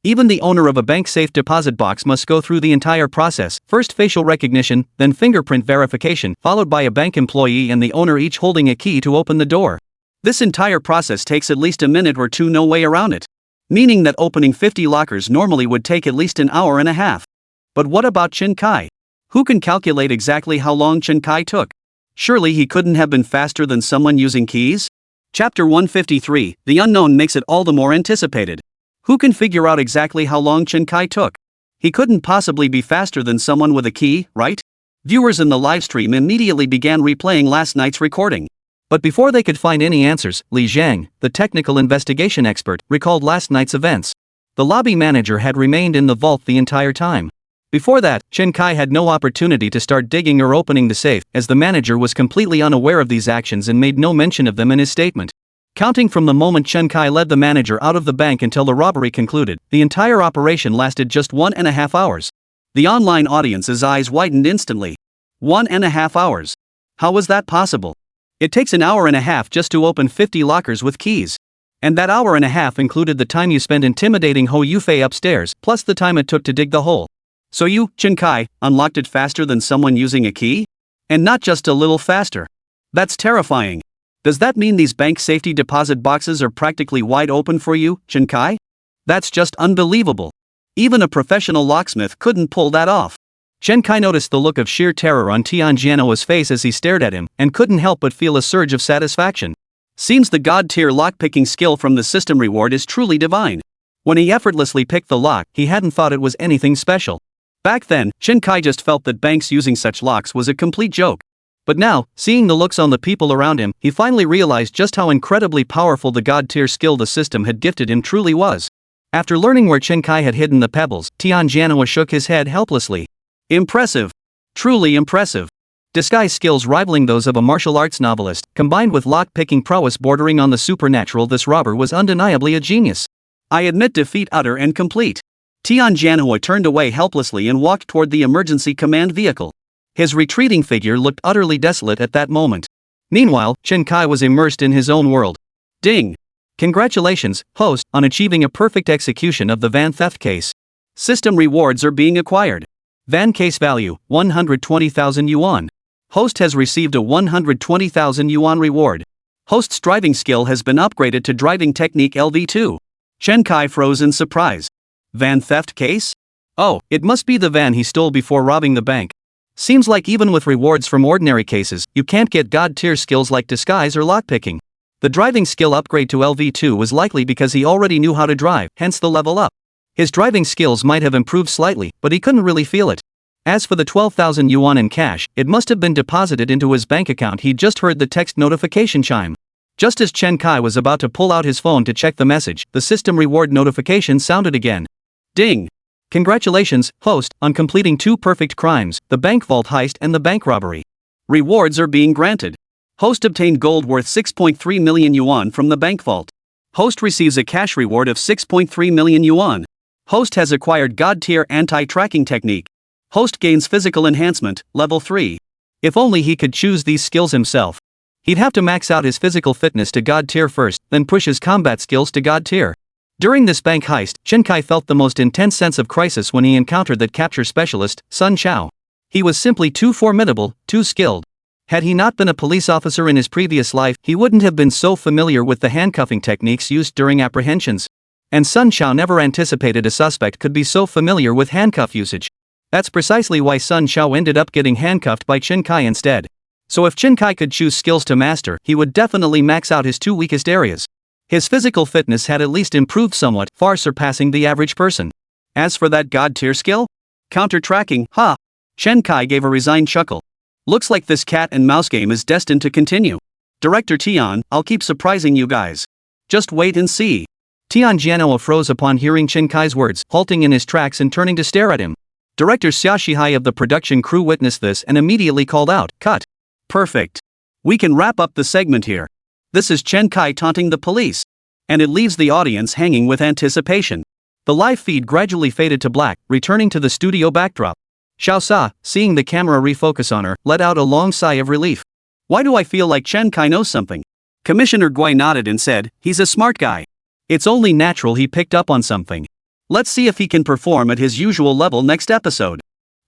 Even the owner of a bank safe deposit box must go through the entire process, first facial recognition, then fingerprint verification, followed by a bank employee and the owner each holding a key to open the door. This entire process takes at least a minute or two, no way around it. Meaning that opening 50 lockers normally would take at least an hour and a half. But what about Chen Kai? Who can calculate exactly how long Chen Kai took? Surely he couldn't have been faster than someone using keys? Chapter 153, The Unknown makes it all the more anticipated. Who can figure out exactly how long Chen Kai took? He couldn't possibly be faster than someone with a key, right? Viewers in the livestream immediately began replaying last night's recording. But before they could find any answers, Li Zhang, the technical investigation expert, recalled last night's events. The lobby manager had remained in the vault the entire time. Before that, Chen Kai had no opportunity to start digging or opening the safe, as the manager was completely unaware of these actions and made no mention of them in his statement. Counting from the moment Chen Kai led the manager out of the bank until the robbery concluded, the entire operation lasted just 1.5 hours. The online audience's eyes widened instantly. 1.5 hours. How was that possible? It takes an hour and a half just to open 50 lockers with keys. And that hour and a half included the time you spent intimidating Ho Yufei upstairs, plus the time it took to dig the hole. So you, Chen Kai, unlocked it faster than someone using a key? And not just a little faster. That's terrifying. Does that mean these bank safety deposit boxes are practically wide open for you, Chen Kai? That's just unbelievable. Even a professional locksmith couldn't pull that off. Chen Kai noticed the look of sheer terror on Tian Jiano's face as he stared at him, and couldn't help but feel a surge of satisfaction. Seems the god-tier lock-picking skill from the system reward is truly divine. When he effortlessly picked the lock, he hadn't thought it was anything special. Back then, Chen Kai just felt that banks using such locks was a complete joke. But now, seeing the looks on the people around him, he finally realized just how incredibly powerful the god-tier skill the system had gifted him truly was. After learning where Chen Kai had hidden the pebbles, Tian Jiano shook his head helplessly. Impressive. Truly impressive. Disguise skills rivaling those of a martial arts novelist, combined with lock-picking prowess bordering on the supernatural, this robber was undeniably a genius. I admit defeat utter and complete. Tian Jiano turned away helplessly and walked toward the emergency command vehicle. His retreating figure looked utterly desolate at that moment. Meanwhile, Chen Kai was immersed in his own world. Ding! Congratulations, host, on achieving a perfect execution of the van theft case. System rewards are being acquired. Van case value, 120,000 yuan. Host has received a 120,000 yuan reward. Host's driving skill has been upgraded to driving technique LV2. Chen Kai froze in surprise. Van theft case? Oh, it must be the van he stole before robbing the bank. Seems like even with rewards from ordinary cases, you can't get god-tier skills like disguise or lockpicking. The driving skill upgrade to LV2 was likely because he already knew how to drive, hence the level up. His driving skills might have improved slightly, but he couldn't really feel it. As for the 12,000 yuan in cash, it must have been deposited into his bank account. He'd just heard the text notification chime. Just as Chen Kai was about to pull out his phone to check the message, the system reward notification sounded again. Ding! Congratulations, host, on completing 2 perfect crimes, the bank vault heist and the bank robbery. Rewards are being granted. Host obtained gold worth 6.3 million yuan from the bank vault. Host receives a cash reward of 6.3 million yuan. Host has acquired god-tier anti-tracking technique. Host gains physical enhancement, level 3. If only he could choose these skills himself. He'd have to max out his physical fitness to god-tier first, then push his combat skills to god-tier. During this bank heist, Chen Kai felt the most intense sense of crisis when he encountered that capture specialist, Sun Chao. He was simply too formidable, too skilled. Had he not been a police officer in his previous life, he wouldn't have been so familiar with the handcuffing techniques used during apprehensions. And Sun Chao never anticipated a suspect could be so familiar with handcuff usage. That's precisely why Sun Chao ended up getting handcuffed by Chen Kai instead. So if Chen Kai could choose skills to master, he would definitely max out his 2 weakest areas. His physical fitness had at least improved somewhat, far surpassing the average person. As for that god-tier skill? Counter-tracking, ha! Chen Kai gave a resigned chuckle. Looks like this cat and mouse game is destined to continue. Director Tian, I'll keep surprising you guys. Just wait and see. Tian Jiano froze upon hearing Chen Kai's words, halting in his tracks and turning to stare at him. Director Xia Shihai of the production crew witnessed this and immediately called out, "Cut." Perfect. We can wrap up the segment here. This is Chen Kai taunting the police. And it leaves the audience hanging with anticipation. The live feed gradually faded to black, returning to the studio backdrop. Xiao Sa, seeing the camera refocus on her, let out a long sigh of relief. Why do I feel like Chen Kai knows something? Commissioner Gui nodded and said, he's a smart guy. It's only natural he picked up on something. Let's see if he can perform at his usual level next episode.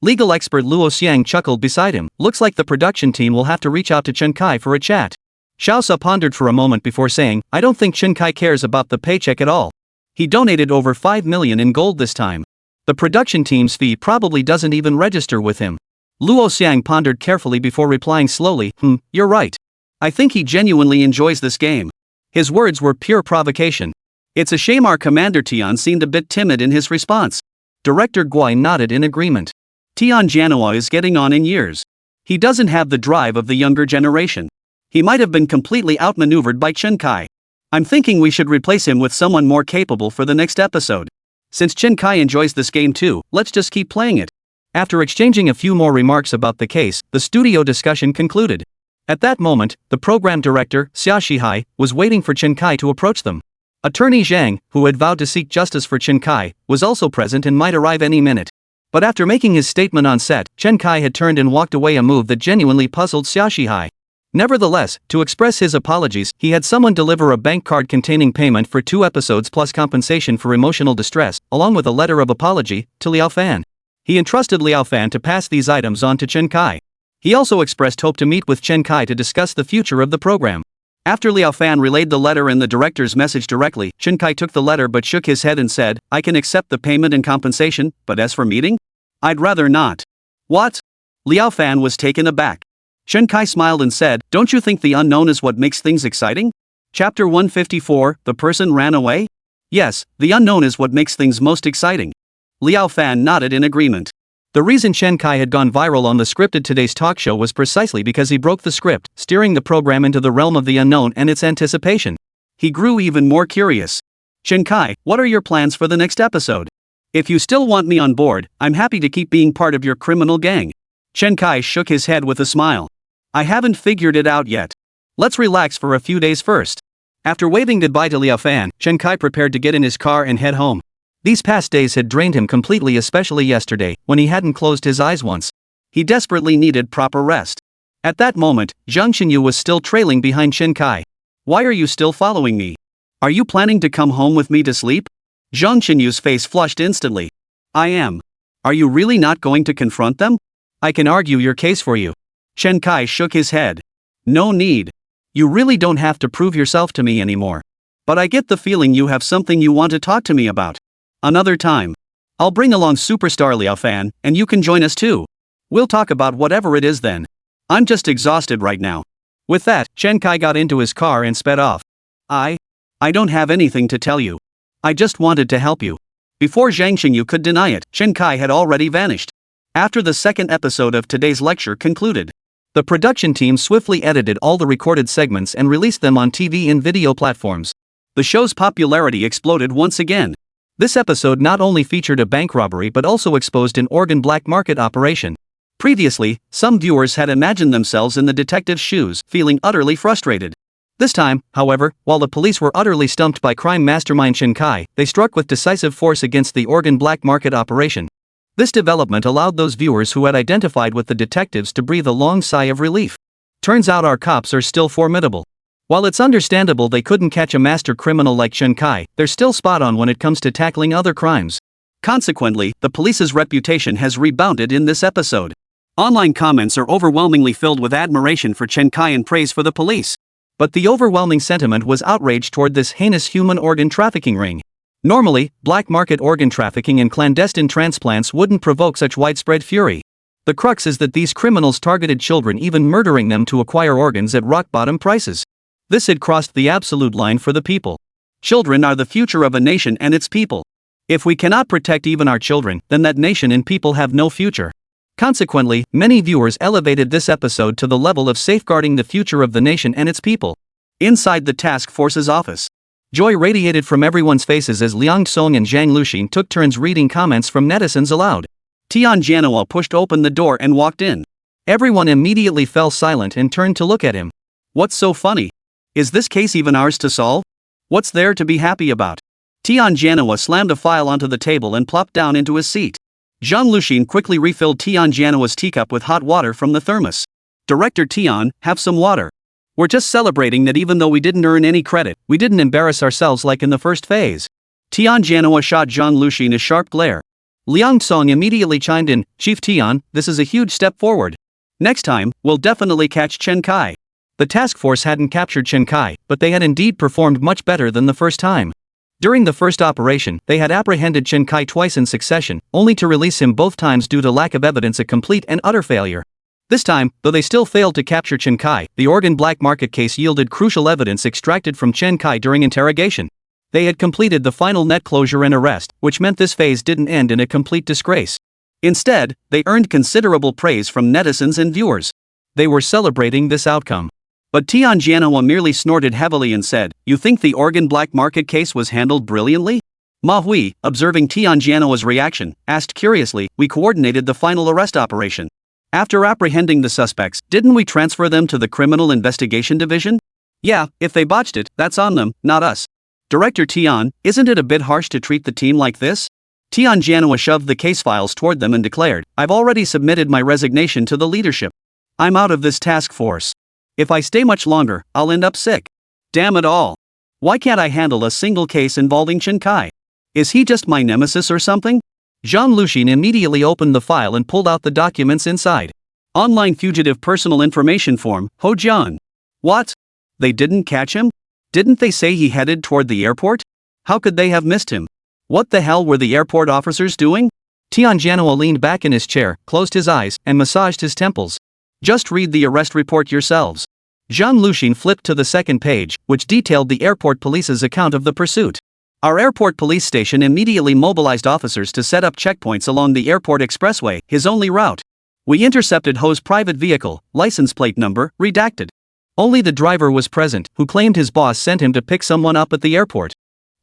Legal expert Luo Xiang chuckled beside him. Looks like the production team will have to reach out to Chen Kai for a chat. Xiaosa pondered for a moment before saying, I don't think Chen Kai cares about the paycheck at all. He donated over 5 million in gold this time. The production team's fee probably doesn't even register with him. Luo Xiang pondered carefully before replying slowly, you're right. I think he genuinely enjoys this game. His words were pure provocation. It's a shame our commander Tian seemed a bit timid in his response. Director Guai nodded in agreement. Tian Jianhua is getting on in years. He doesn't have the drive of the younger generation. He might have been completely outmaneuvered by Chen Kai. I'm thinking we should replace him with someone more capable for the next episode. Since Chen Kai enjoys this game too, let's just keep playing it. After exchanging a few more remarks about the case, the studio discussion concluded. At that moment, the program director, Xia Shihai, was waiting for Chen Kai to approach them. Attorney Zhang, who had vowed to seek justice for Chen Kai, was also present and might arrive any minute. But after making his statement on set, Chen Kai had turned and walked away, a move that genuinely puzzled Xia Shihai. Nevertheless, to express his apologies, he had someone deliver a bank card containing payment for 2 episodes plus compensation for emotional distress, along with a letter of apology, to Liao Fan. He entrusted Liao Fan to pass these items on to Chen Kai. He also expressed hope to meet with Chen Kai to discuss the future of the program. After Liao Fan relayed the letter and the director's message directly, Chen Kai took the letter but shook his head and said, I can accept the payment and compensation, but as for meeting? I'd rather not. What? Liao Fan was taken aback. Chen Kai smiled and said, don't you think the unknown is what makes things exciting? Chapter 154, The person ran away? Yes, the unknown is what makes things most exciting. Liao Fan nodded in agreement. The reason Chen Kai had gone viral on the scripted Today's Talk Show was precisely because he broke the script, steering the program into the realm of the unknown and its anticipation. He grew even more curious. Chen Kai, what are your plans for the next episode? If you still want me on board, I'm happy to keep being part of your criminal gang. Chen Kai shook his head with a smile. I haven't figured it out yet. Let's relax for a few days first. After waving goodbye to Liao Fan, Chen Kai prepared to get in his car and head home. These past days had drained him completely, especially yesterday, when he hadn't closed his eyes once. He desperately needed proper rest. At that moment, Zhang Xinyu was still trailing behind Chen Kai. Why are you still following me? Are you planning to come home with me to sleep? Zhang Xinyu's face flushed instantly. I am. Are you really not going to confront them? I can argue your case for you. Chen Kai shook his head. No need. You really don't have to prove yourself to me anymore. But I get the feeling you have something you want to talk to me about. Another time. I'll bring along superstar Liao Fan, and you can join us too. We'll talk about whatever it is then. I'm just exhausted right now. With that, Chen Kai got into his car and sped off. I don't have anything to tell you. I just wanted to help you. Before Zhang Xinyu could deny it, Chen Kai had already vanished. After the second episode of today's lecture concluded, the production team swiftly edited all the recorded segments and released them on TV and video platforms. The show's popularity exploded once again. This episode not only featured a bank robbery but also exposed an organ black market operation. Previously, some viewers had imagined themselves in the detective's shoes, feeling utterly frustrated. This time, however, while the police were utterly stumped by crime mastermind Chen Kai, they struck with decisive force against the organ black market operation. This development allowed those viewers who had identified with the detectives to breathe a long sigh of relief. Turns out our cops are still formidable. While it's understandable they couldn't catch a master criminal like Chen Kai, they're still spot on when it comes to tackling other crimes. Consequently, the police's reputation has rebounded in this episode. Online comments are overwhelmingly filled with admiration for Chen Kai and praise for the police. But the overwhelming sentiment was outrage toward this heinous human organ trafficking ring. Normally, black market organ trafficking and clandestine transplants wouldn't provoke such widespread fury. The crux is that these criminals targeted children, even murdering them to acquire organs at rock-bottom prices. This had crossed the absolute line for the people. Children are the future of a nation and its people. If we cannot protect even our children, then that nation and people have no future. Consequently, many viewers elevated this episode to the level of safeguarding the future of the nation and its people. Inside the task force's office, joy radiated from everyone's faces as Liang Song and Zhang Luxin took turns reading comments from netizens aloud. Tian Jianhua pushed open the door and walked in. Everyone immediately fell silent and turned to look at him. What's so funny? Is this case even ours to solve? What's there to be happy about? Tian Jianhua slammed a file onto the table and plopped down into his seat. Zhang Luxin quickly refilled Tian Jianhua's teacup with hot water from the thermos. Director Tian, have some water. We're just celebrating that even though we didn't earn any credit, we didn't embarrass ourselves like in the first phase. Tian Jianhua shot Zhang Luxin a sharp glare. Liang Song immediately chimed in, Chief Tian, this is a huge step forward. Next time, we'll definitely catch Chen Kai. The task force hadn't captured Chen Kai, but they had indeed performed much better than the first time. During the first operation, they had apprehended Chen Kai twice in succession, only to release him both times due to lack of evidence, a complete and utter failure. This time, though they still failed to capture Chen Kai, the Oregon black market case yielded crucial evidence extracted from Chen Kai during interrogation. They had completed the final net closure and arrest, which meant this phase didn't end in a complete disgrace. Instead, they earned considerable praise from netizens and viewers. They were celebrating this outcome. But Tian Jianhua merely snorted heavily and said, You think the Oregon black market case was handled brilliantly? Manhwa, observing Tian Jianhua's reaction, asked curiously, We coordinated the final arrest operation. After apprehending the suspects, didn't we transfer them to the Criminal Investigation Division? Yeah, if they botched it, that's on them, not us. Director Tian, isn't it a bit harsh to treat the team like this? Tian Jianhua shoved the case files toward them and declared, I've already submitted my resignation to the leadership. I'm out of this task force. If I stay much longer, I'll end up sick. Damn it all. Why can't I handle a single case involving Chen Kai? Is he just my nemesis or something? Zhang Luxin immediately opened the file and pulled out the documents inside. Online fugitive personal information form, Ho Jian. What? They didn't catch him? Didn't they say he headed toward the airport? How could they have missed him? What the hell were the airport officers doing? Tian Jianhua leaned back in his chair, closed his eyes, and massaged his temples. Just read the arrest report yourselves. Zhang Luxin flipped to the second page, which detailed the airport police's account of the pursuit. Our airport police station immediately mobilized officers to set up checkpoints along the airport expressway, his only route. We intercepted Ho's private vehicle, license plate number, redacted. Only the driver was present, who claimed his boss sent him to pick someone up at the airport.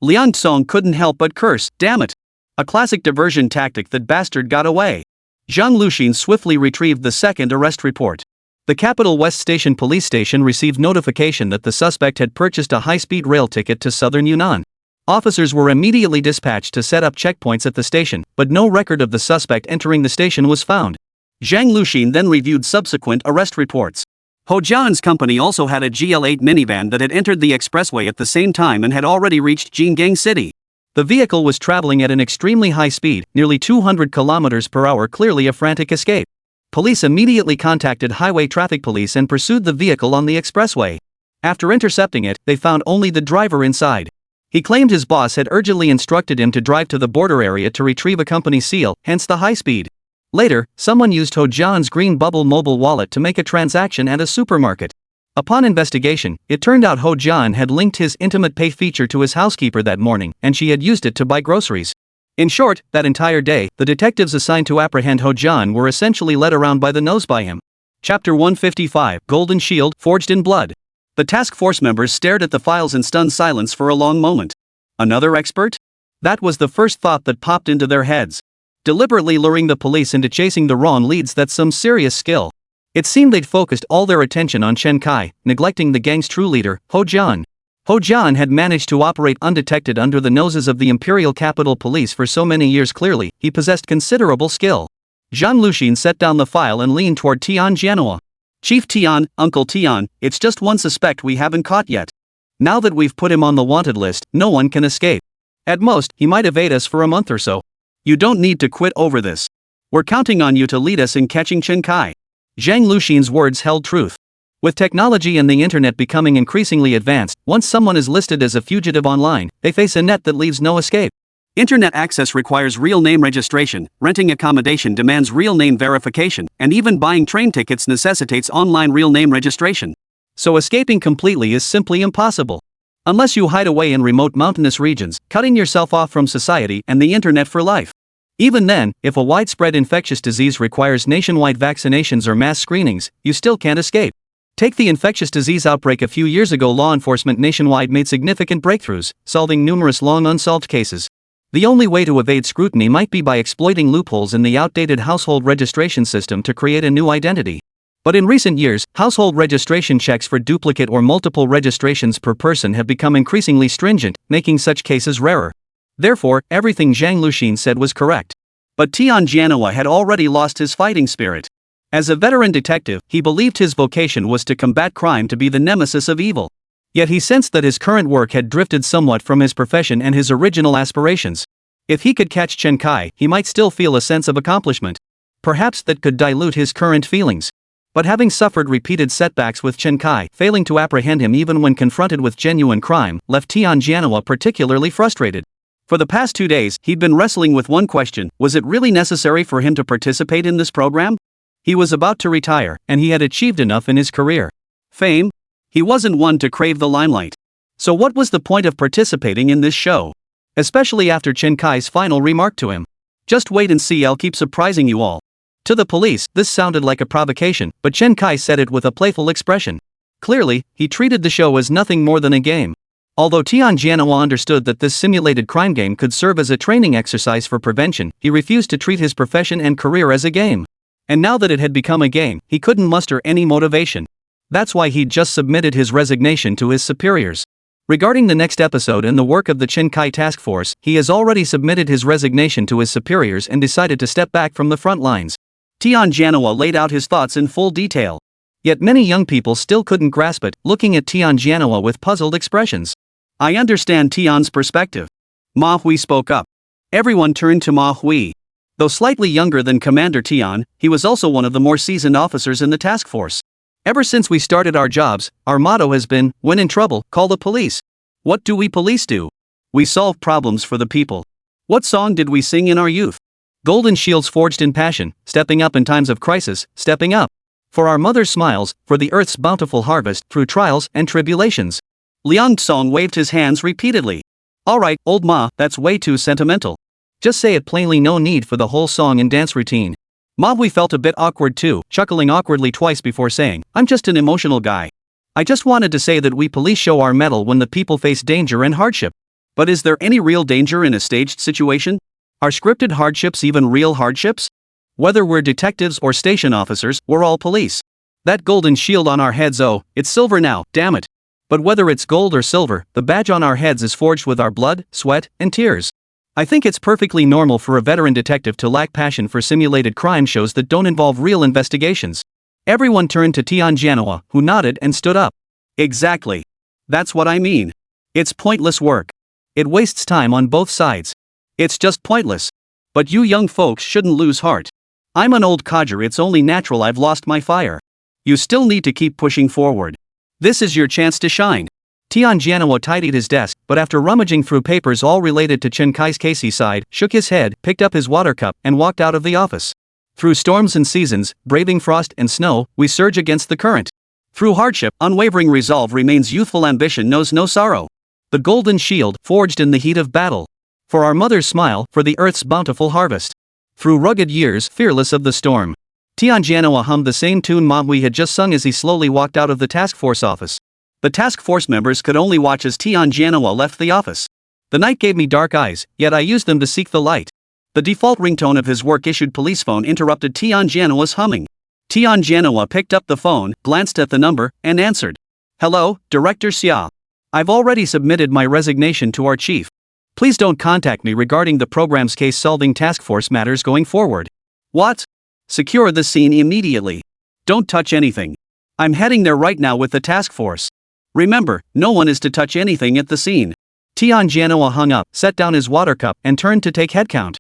Liang Song couldn't help but curse, damn it. A classic diversion tactic, that bastard got away. Zhang Luxin swiftly retrieved the second arrest report. The Capital West Station police station received notification that the suspect had purchased a high-speed rail ticket to southern Yunnan. Officers were immediately dispatched to set up checkpoints at the station, but no record of the suspect entering the station was found. Zhang Luxin then reviewed subsequent arrest reports. Ho Jian's company also had a GL8 minivan that had entered the expressway at the same time and had already reached Jingang City. The vehicle was traveling at an extremely high speed, nearly 200 km per hour, clearly a frantic escape. Police immediately contacted Highway Traffic Police and pursued the vehicle on the expressway. After intercepting it, they found only the driver inside. He claimed his boss had urgently instructed him to drive to the border area to retrieve a company seal, hence the high speed. Later, someone used Ho Jian's Green Bubble mobile wallet to make a transaction at a supermarket. Upon investigation, it turned out Ho Jian had linked his intimate pay feature to his housekeeper that morning, and she had used it to buy groceries. In short, that entire day, the detectives assigned to apprehend Ho Jian were essentially led around by the nose by him. Chapter 155, Golden Shield, Forged in Blood. The task force members stared at the files in stunned silence for a long moment. Another expert? That was the first thought that popped into their heads. Deliberately luring the police into chasing the wrong leads, that's some serious skill. It seemed they'd focused all their attention on Chen Kai, neglecting the gang's true leader, Ho Jian. Ho Jian had managed to operate undetected under the noses of the Imperial Capital Police for so many years. Clearly, he possessed considerable skill. Zhang Luxin set down the file and leaned toward Tian Jianhua. Chief Tian, Uncle Tian, it's just one suspect we haven't caught yet. Now that we've put him on the wanted list, no one can escape. At most, he might evade us for a month or so. You don't need to quit over this. We're counting on you to lead us in catching Chen Kai. Zhang Luxin's words held truth. With technology and the internet becoming increasingly advanced, once someone is listed as a fugitive online, they face a net that leaves no escape. Internet access requires real name registration, renting accommodation demands real name verification, and even buying train tickets necessitates online real name registration. So escaping completely is simply impossible. Unless you hide away in remote mountainous regions, cutting yourself off from society and the internet for life. Even then, if a widespread infectious disease requires nationwide vaccinations or mass screenings, you still can't escape. Take the infectious disease outbreak a few years ago. Law enforcement nationwide made significant breakthroughs, solving numerous long unsolved cases. The only way to evade scrutiny might be by exploiting loopholes in the outdated household registration system to create a new identity. But in recent years, household registration checks for duplicate or multiple registrations per person have become increasingly stringent, making such cases rarer. Therefore, everything Zhang Luxin said was correct. But Tian Jianhua had already lost his fighting spirit. As a veteran detective, he believed his vocation was to combat crime, to be the nemesis of evil. Yet he sensed that his current work had drifted somewhat from his profession and his original aspirations. If he could catch Chen Kai, he might still feel a sense of accomplishment. Perhaps that could dilute his current feelings. But having suffered repeated setbacks with Chen Kai, failing to apprehend him even when confronted with genuine crime, left Tianjianhua particularly frustrated. For the past 2 days, he'd been wrestling with one question: was it really necessary for him to participate in this program? He was about to retire, and he had achieved enough in his career. Fame? He wasn't one to crave the limelight. So what was the point of participating in this show? Especially after Chen Kai's final remark to him. Just wait and see, I'll keep surprising you all. To the police, this sounded like a provocation, but Chen Kai said it with a playful expression. Clearly, he treated the show as nothing more than a game. Although Tianjianhua understood that this simulated crime game could serve as a training exercise for prevention, he refused to treat his profession and career as a game. And now that it had become a game, he couldn't muster any motivation. That's why he'd just submitted his resignation to his superiors. Regarding the next episode and the work of the Chen Kai task force, he has already submitted his resignation to his superiors and decided to step back from the front lines. Tianjianhua laid out his thoughts in full detail. Yet many young people still couldn't grasp it, looking at Tianjianhua with puzzled expressions. I understand Tian's perspective. Ma Hui spoke up. Everyone turned to Ma Hui. Though slightly younger than Commander Tian, he was also one of the more seasoned officers in the task force. Ever since we started our jobs, our motto has been, when in trouble, call the police. What do we police do? We solve problems for the people. What song did we sing in our youth? Golden shields forged in passion, stepping up in times of crisis, stepping up. For our mother's smiles, for the earth's bountiful harvest, through trials and tribulations. Liang Tsong waved his hands repeatedly. Alright, old Ma, that's way too sentimental. Just say it plainly, no need for the whole song and dance routine. Ma Hui felt a bit awkward too, chuckling awkwardly twice before saying, I'm just an emotional guy. I just wanted to say that we police show our mettle when the people face danger and hardship. But is there any real danger in a staged situation? Are scripted hardships even real hardships? Whether we're detectives or station officers, we're all police. That golden shield on our heads, oh, it's silver now, damn it. But whether it's gold or silver, the badge on our heads is forged with our blood, sweat, and tears. I think it's perfectly normal for a veteran detective to lack passion for simulated crime shows that don't involve real investigations. Everyone turned to Tianjianhua, who nodded and stood up. Exactly. That's what I mean. It's pointless work. It wastes time on both sides. It's just pointless. But you young folks shouldn't lose heart. I'm an old codger, it's only natural I've lost my fire. You still need to keep pushing forward. This is your chance to shine. Tianjianhua tidied his desk, but after rummaging through papers all related to Chen Kai's case, he sighed, shook his head, picked up his water cup, and walked out of the office. Through storms and seasons, braving frost and snow, we surge against the current. Through hardship, unwavering resolve remains, youthful ambition knows no sorrow. The golden shield, forged in the heat of battle. For our mother's smile, for the earth's bountiful harvest. Through rugged years, fearless of the storm. Tianjianhua hummed the same tune Ma Hui had just sung as he slowly walked out of the task force office. The task force members could only watch as Tianjianhua left the office. The night gave me dark eyes, yet I used them to seek the light. The default ringtone of his work-issued police phone interrupted Tianjianhua's humming. Tianjianhua picked up the phone, glanced at the number, and answered. Hello, Director Xia. I've already submitted my resignation to our chief. Please don't contact me regarding the program's case-solving task force matters going forward. What? Secure the scene immediately. Don't touch anything. I'm heading there right now with the task force. Remember, no one is to touch anything at the scene. Tianjianhua hung up, set down his water cup, and turned to take headcount.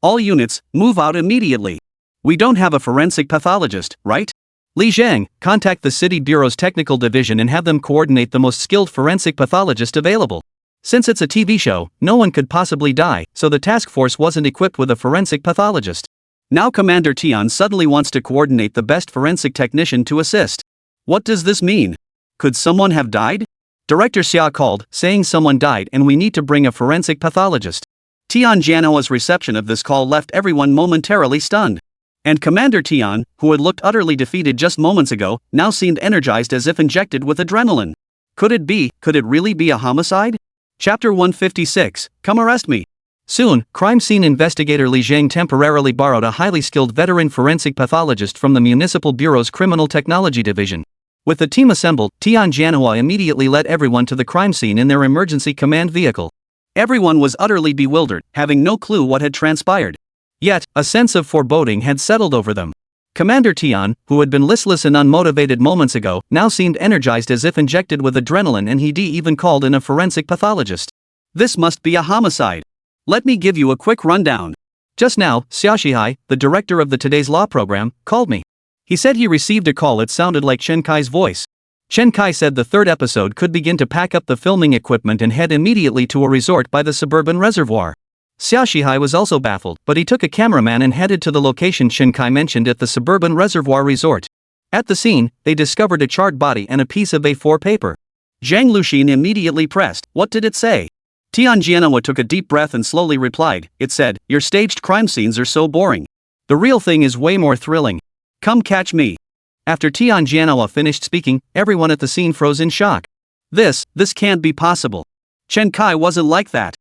All units, move out immediately. We don't have a forensic pathologist, right? Li Zhang, contact the City Bureau's technical division and have them coordinate the most skilled forensic pathologist available. Since it's a TV show, no one could possibly die, so the task force wasn't equipped with a forensic pathologist. Now Commander Tian suddenly wants to coordinate the best forensic technician to assist. What does this mean? Could someone have died? Director Xia called, saying someone died and we need to bring a forensic pathologist. Tianjianhua's reception of this call left everyone momentarily stunned. And Commander Tian, who had looked utterly defeated just moments ago, now seemed energized as if injected with adrenaline. Could it really be a homicide? Chapter 156, Come Arrest Me. Soon, crime scene investigator Li Zhang temporarily borrowed a highly skilled veteran forensic pathologist from the Municipal Bureau's Criminal Technology Division. With the team assembled, Tianjianhua immediately led everyone to the crime scene in their emergency command vehicle. Everyone was utterly bewildered, having no clue what had transpired. Yet, a sense of foreboding had settled over them. Commander Tian, who had been listless and unmotivated moments ago, now seemed energized as if injected with adrenaline, and he even called in a forensic pathologist. This must be a homicide. Let me give you a quick rundown. Just now, Xiaoshihai, the director of the Today's Law program, called me. He said he received a call. It sounded like Chen Kai's voice. Chen Kai said the third episode could begin to pack up the filming equipment and head immediately to a resort by the suburban reservoir. Xiaoshihai was also baffled, but he took a cameraman and headed to the location Chen Kai mentioned at the suburban reservoir resort. At the scene, they discovered a charred body and a piece of A4 paper. Zhang Luxin immediately pressed, "What did it say?" Tianjianhua took a deep breath and slowly replied, "It said, your staged crime scenes are so boring. The real thing is way more thrilling. Come catch me." After Tianjianhua finished speaking, everyone at the scene froze in shock. This can't be possible. Chen Kai wasn't like that.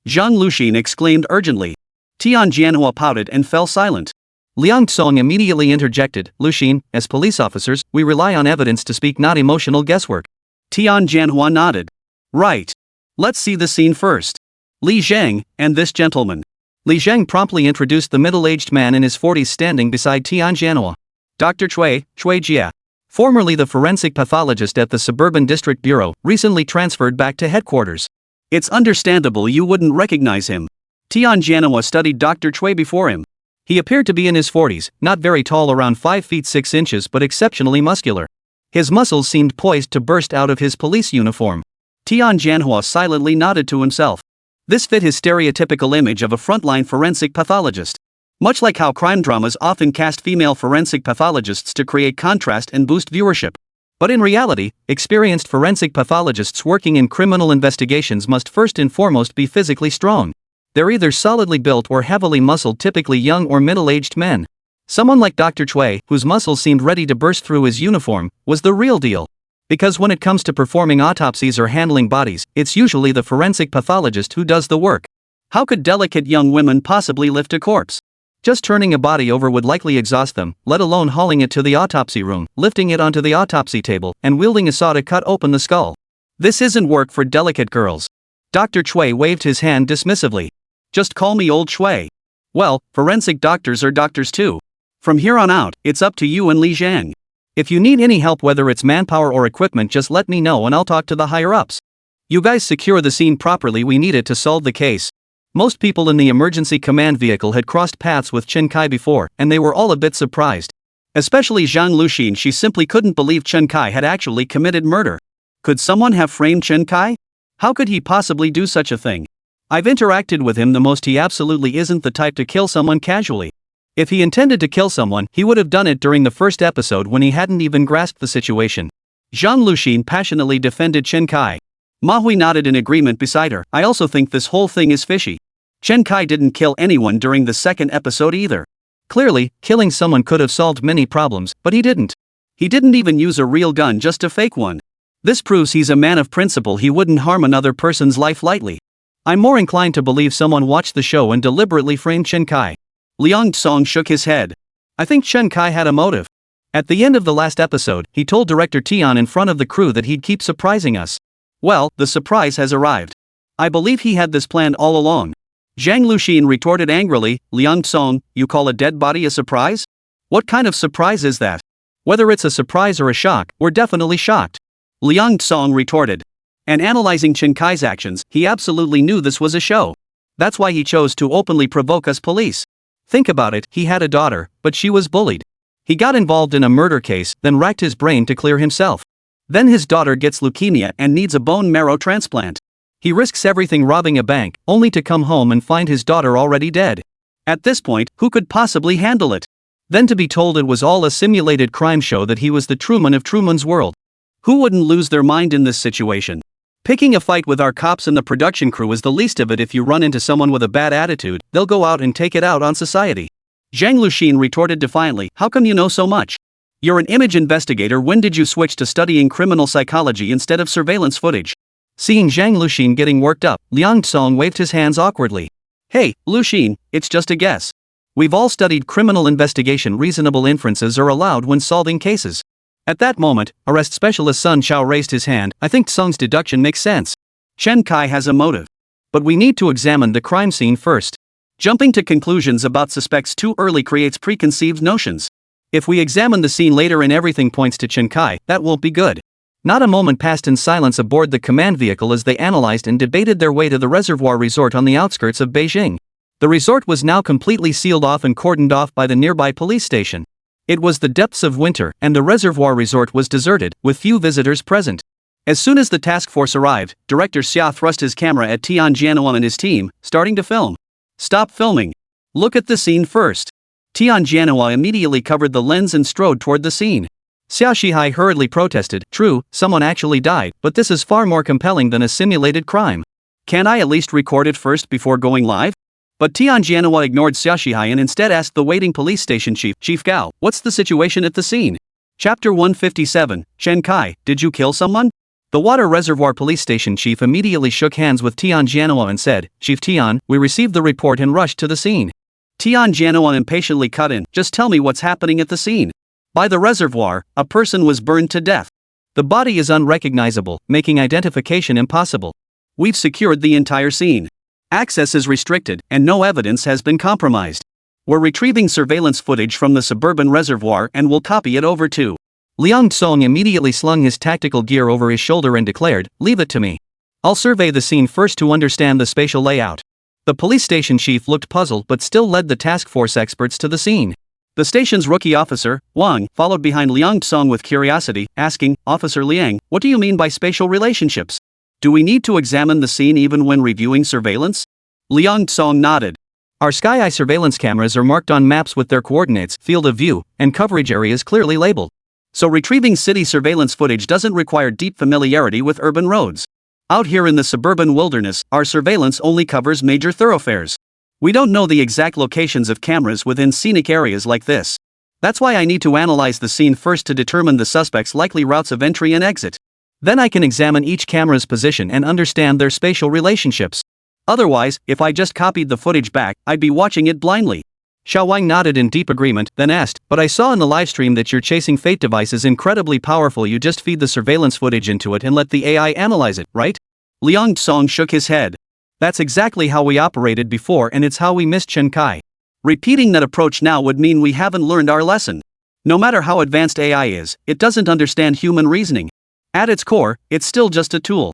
Zhang Luxin exclaimed urgently. Tianjianhua pouted and fell silent. Liang Tsong immediately interjected, "Luxin, as police officers, we rely on evidence to speak, not emotional guesswork." Tianjianhua nodded. "Right. Let's see the scene first. Li Zhang, and this gentleman." Li Zhang promptly introduced the middle-aged man in his 40s standing beside Tianjianhua. Dr. Cui Jia. Formerly the forensic pathologist at the Suburban District Bureau, recently transferred back to headquarters. It's understandable you wouldn't recognize him. Tianjianhua studied Dr. Cui before him. He appeared to be in his 40s, not very tall, around 5 feet 6 inches, but exceptionally muscular. His muscles seemed poised to burst out of his police uniform. Tianjianhua silently nodded to himself. This fit his stereotypical image of a frontline forensic pathologist. Much like how crime dramas often cast female forensic pathologists to create contrast and boost viewership. But in reality, experienced forensic pathologists working in criminal investigations must first and foremost be physically strong. They're either solidly built or heavily muscled, typically young or middle-aged men. Someone like Dr. Cui, whose muscles seemed ready to burst through his uniform, was the real deal. Because when it comes to performing autopsies or handling bodies, it's usually the forensic pathologist who does the work. How could delicate young women possibly lift a corpse? Just turning a body over would likely exhaust them, let alone hauling it to the autopsy room, lifting it onto the autopsy table, and wielding a saw to cut open the skull. This isn't work for delicate girls. Dr. Cui waved his hand dismissively. "Just call me Old Cui. Well, forensic doctors are doctors too. From here on out, it's up to you and Li Zhang. If you need any help, whether it's manpower or equipment, just let me know and I'll talk to the higher-ups. You guys secure the scene properly, we need it to solve the case." Most people in the emergency command vehicle had crossed paths with Chen Kai before, and they were all a bit surprised. Especially Zhang Luxin. She simply couldn't believe Chen Kai had actually committed murder. Could someone have framed Chen Kai? How could he possibly do such a thing? I've interacted with him the most. He absolutely isn't the type to kill someone casually. If he intended to kill someone, he would have done it during the first episode when he hadn't even grasped the situation. Zhang Luxin passionately defended Chen Kai. Mahui nodded in agreement beside her. "I also think this whole thing is fishy. Chen Kai didn't kill anyone during the second episode either. Clearly, killing someone could have solved many problems, but he didn't. He didn't even use a real gun, just a fake one. This proves he's a man of principle. He wouldn't harm another person's life lightly. I'm more inclined to believe someone watched the show and deliberately framed Chen Kai." Liang Tsong shook his head. "I think Chen Kai had a motive. At the end of the last episode, he told Director Tian in front of the crew that he'd keep surprising us. Well, the surprise has arrived. I believe he had this planned all along." Zhang Luxin retorted angrily, "Liang Tsong, you call a dead body a surprise? What kind of surprise is that? Whether it's a surprise or a shock, we're definitely shocked." Liang Tsong retorted. And analyzing Chen Kai's actions, he absolutely knew this was a show. That's why he chose to openly provoke us police. Think about it, he had a daughter, but she was bullied. He got involved in a murder case, then racked his brain to clear himself. Then his daughter gets leukemia and needs a bone marrow transplant. He risks everything robbing a bank, only to come home and find his daughter already dead. At this point, who could possibly handle it? Then to be told it was all a simulated crime show, that he was the Truman of Truman's World. Who wouldn't lose their mind in this situation? Picking a fight with our cops and the production crew is the least of it. If you run into someone with a bad attitude, they'll go out and take it out on society. Zhang Luxin retorted defiantly, "How come you know so much? You're an image investigator. When did you switch to studying criminal psychology instead of surveillance footage?" Seeing Zhang Luxin getting worked up, Liang Tsong waved his hands awkwardly. "Hey, Luxin, it's just a guess. We've all studied criminal investigation. Reasonable inferences are allowed when solving cases." At that moment, arrest specialist Sun Chao raised his hand. "I think Tsong's deduction makes sense. Chen Kai has a motive. But we need to examine the crime scene first. Jumping to conclusions about suspects too early creates preconceived notions. If we examine the scene later and everything points to Chen Kai, that won't be good. Not a moment passed in silence aboard the command vehicle as they analyzed and debated their way to the reservoir resort on the outskirts of Beijing. The resort was now completely sealed off and cordoned off by the nearby police station. It was the depths of winter, and the reservoir resort was deserted, with few visitors present. As soon as the task force arrived, Director Xia thrust his camera at Tian Jianhua and his team, starting to film. Stop filming. Look at the scene first. Tian Jianhua immediately covered the lens and strode toward the scene. Xia Shihai hurriedly protested, true, someone actually died, but this is far more compelling than a simulated crime. Can't I at least record it first before going live? But Tian Jianhua ignored Xia Shihai and instead asked the waiting police station chief, Chief Gao, what's the situation at the scene? Chapter 157, Chen Kai, did you kill someone? The water reservoir police station chief immediately shook hands with Tian Jianhua and said, Chief Tian, we received the report and rushed to the scene. Tian Jianhua impatiently cut in, just tell me what's happening at the scene. By the reservoir, a person was burned to death. The body is unrecognizable, making identification impossible. We've secured the entire scene. Access is restricted, and no evidence has been compromised. We're retrieving surveillance footage from the suburban reservoir and will copy it over to. Liang Tsong immediately slung his tactical gear over his shoulder and declared, leave it to me. I'll survey the scene first to understand the spatial layout. The police station chief looked puzzled but still led the task force experts to the scene. The station's rookie officer, Wang, followed behind Liang Tsong with curiosity, asking, Officer Liang, what do you mean by spatial relationships? Do we need to examine the scene even when reviewing surveillance? Liang Tsong nodded. Our Sky Eye surveillance cameras are marked on maps with their coordinates, field of view, and coverage areas clearly labeled. So retrieving city surveillance footage doesn't require deep familiarity with urban roads. Out here in the suburban wilderness, our surveillance only covers major thoroughfares. We don't know the exact locations of cameras within scenic areas like this. That's why I need to analyze the scene first to determine the suspect's likely routes of entry and exit. Then I can examine each camera's position and understand their spatial relationships. Otherwise, if I just copied the footage back, I'd be watching it blindly. Xiao Wang nodded in deep agreement, then asked, but I saw in the livestream that your chasing fate device is incredibly powerful. You just feed the surveillance footage into it and let the AI analyze it, right? Liang Tsong shook his head. That's exactly how we operated before, and it's how we missed Chen Kai. Repeating that approach now would mean we haven't learned our lesson. No matter how advanced AI is, it doesn't understand human reasoning. At its core, it's still just a tool.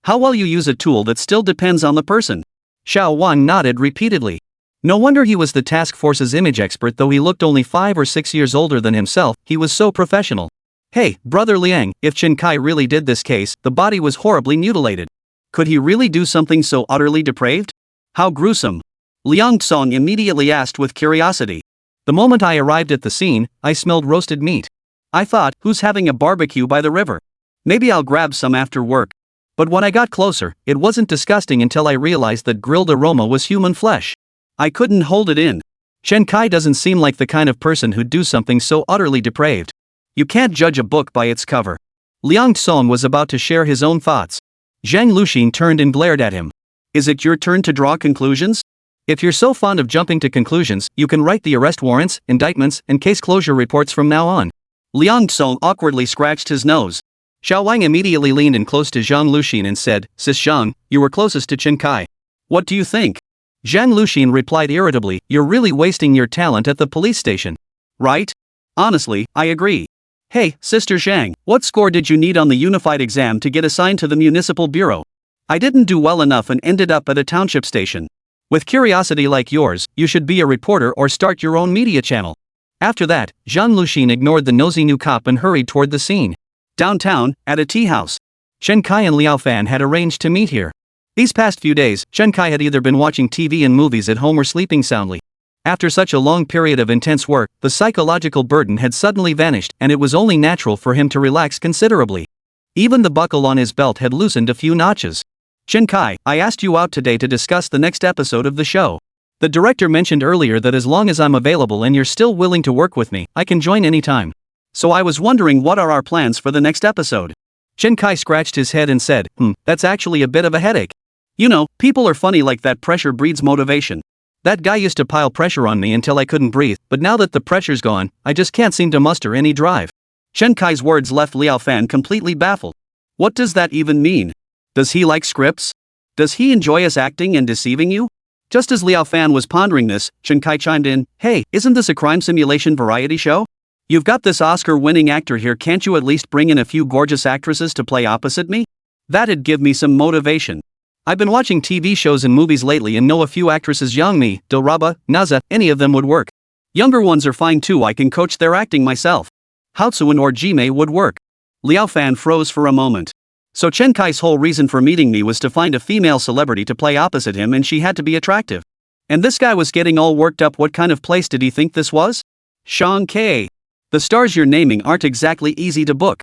How well you use a tool that still depends on the person. Xiao Wang nodded repeatedly. No wonder he was the task force's image expert, though he looked only 5 or 6 years older than himself, he was so professional. Hey, Brother Liang, if Chen Kai really did this case, the body was horribly mutilated. Could he really do something so utterly depraved? How gruesome. Liang Tsong immediately asked with curiosity. The moment I arrived at the scene, I smelled roasted meat. I thought, who's having a barbecue by the river? Maybe I'll grab some after work. But when I got closer, it wasn't disgusting until I realized that grilled aroma was human flesh. I couldn't hold it in. Chen Kai doesn't seem like the kind of person who'd do something so utterly depraved. You can't judge a book by its cover. Liang Tsong was about to share his own thoughts. Zhang Luxin turned and glared at him. Is it your turn to draw conclusions? If you're so fond of jumping to conclusions, you can write the arrest warrants, indictments, and case closure reports from now on. Liang Tsong awkwardly scratched his nose. Xiao Wang immediately leaned in close to Zhang Luxin and said, Sis Zhang, you were closest to Chen Kai. What do you think? Zhang Luxin replied irritably, you're really wasting your talent at the police station. Right? Honestly, I agree. Hey, Sister Zhang, what score did you need on the unified exam to get assigned to the municipal bureau? I didn't do well enough and ended up at a township station. With curiosity like yours, you should be a reporter or start your own media channel. After that, Zhang Luxin ignored the nosy new cop and hurried toward the scene. Downtown, at a tea house. Chen Kai and Liao Fan had arranged to meet here. These past few days, Chen Kai had either been watching TV and movies at home or sleeping soundly. After such a long period of intense work, the psychological burden had suddenly vanished, and it was only natural for him to relax considerably. Even the buckle on his belt had loosened a few notches. Chen Kai, I asked you out today to discuss the next episode of the show. The director mentioned earlier that as long as I'm available and you're still willing to work with me, I can join anytime. So I was wondering, what are our plans for the next episode? Chen Kai scratched his head and said, that's actually a bit of a headache. You know, people are funny like that. Pressure breeds motivation. That guy used to pile pressure on me until I couldn't breathe, but now that the pressure's gone, I just can't seem to muster any drive. Chen Kai's words left Liao Fan completely baffled. What does that even mean? Does he like scripts? Does he enjoy us acting and deceiving you? Just as Liao Fan was pondering this, Chen Kai chimed in, hey, isn't this a crime simulation variety show? You've got this Oscar-winning actor here, can't you at least bring in a few gorgeous actresses to play opposite me? That'd give me some motivation. I've been watching TV shows and movies lately and know a few actresses. Youngmi, Dilraba, Naza, any of them would work. Younger ones are fine too, I can coach their acting myself. Haotsuin or Jime would work. Liao Fan froze for a moment. So Chen Kai's whole reason for meeting me was to find a female celebrity to play opposite him, and she had to be attractive. And this guy was getting all worked up. What kind of place did he think this was? Chen Kai. The stars you're naming aren't exactly easy to book.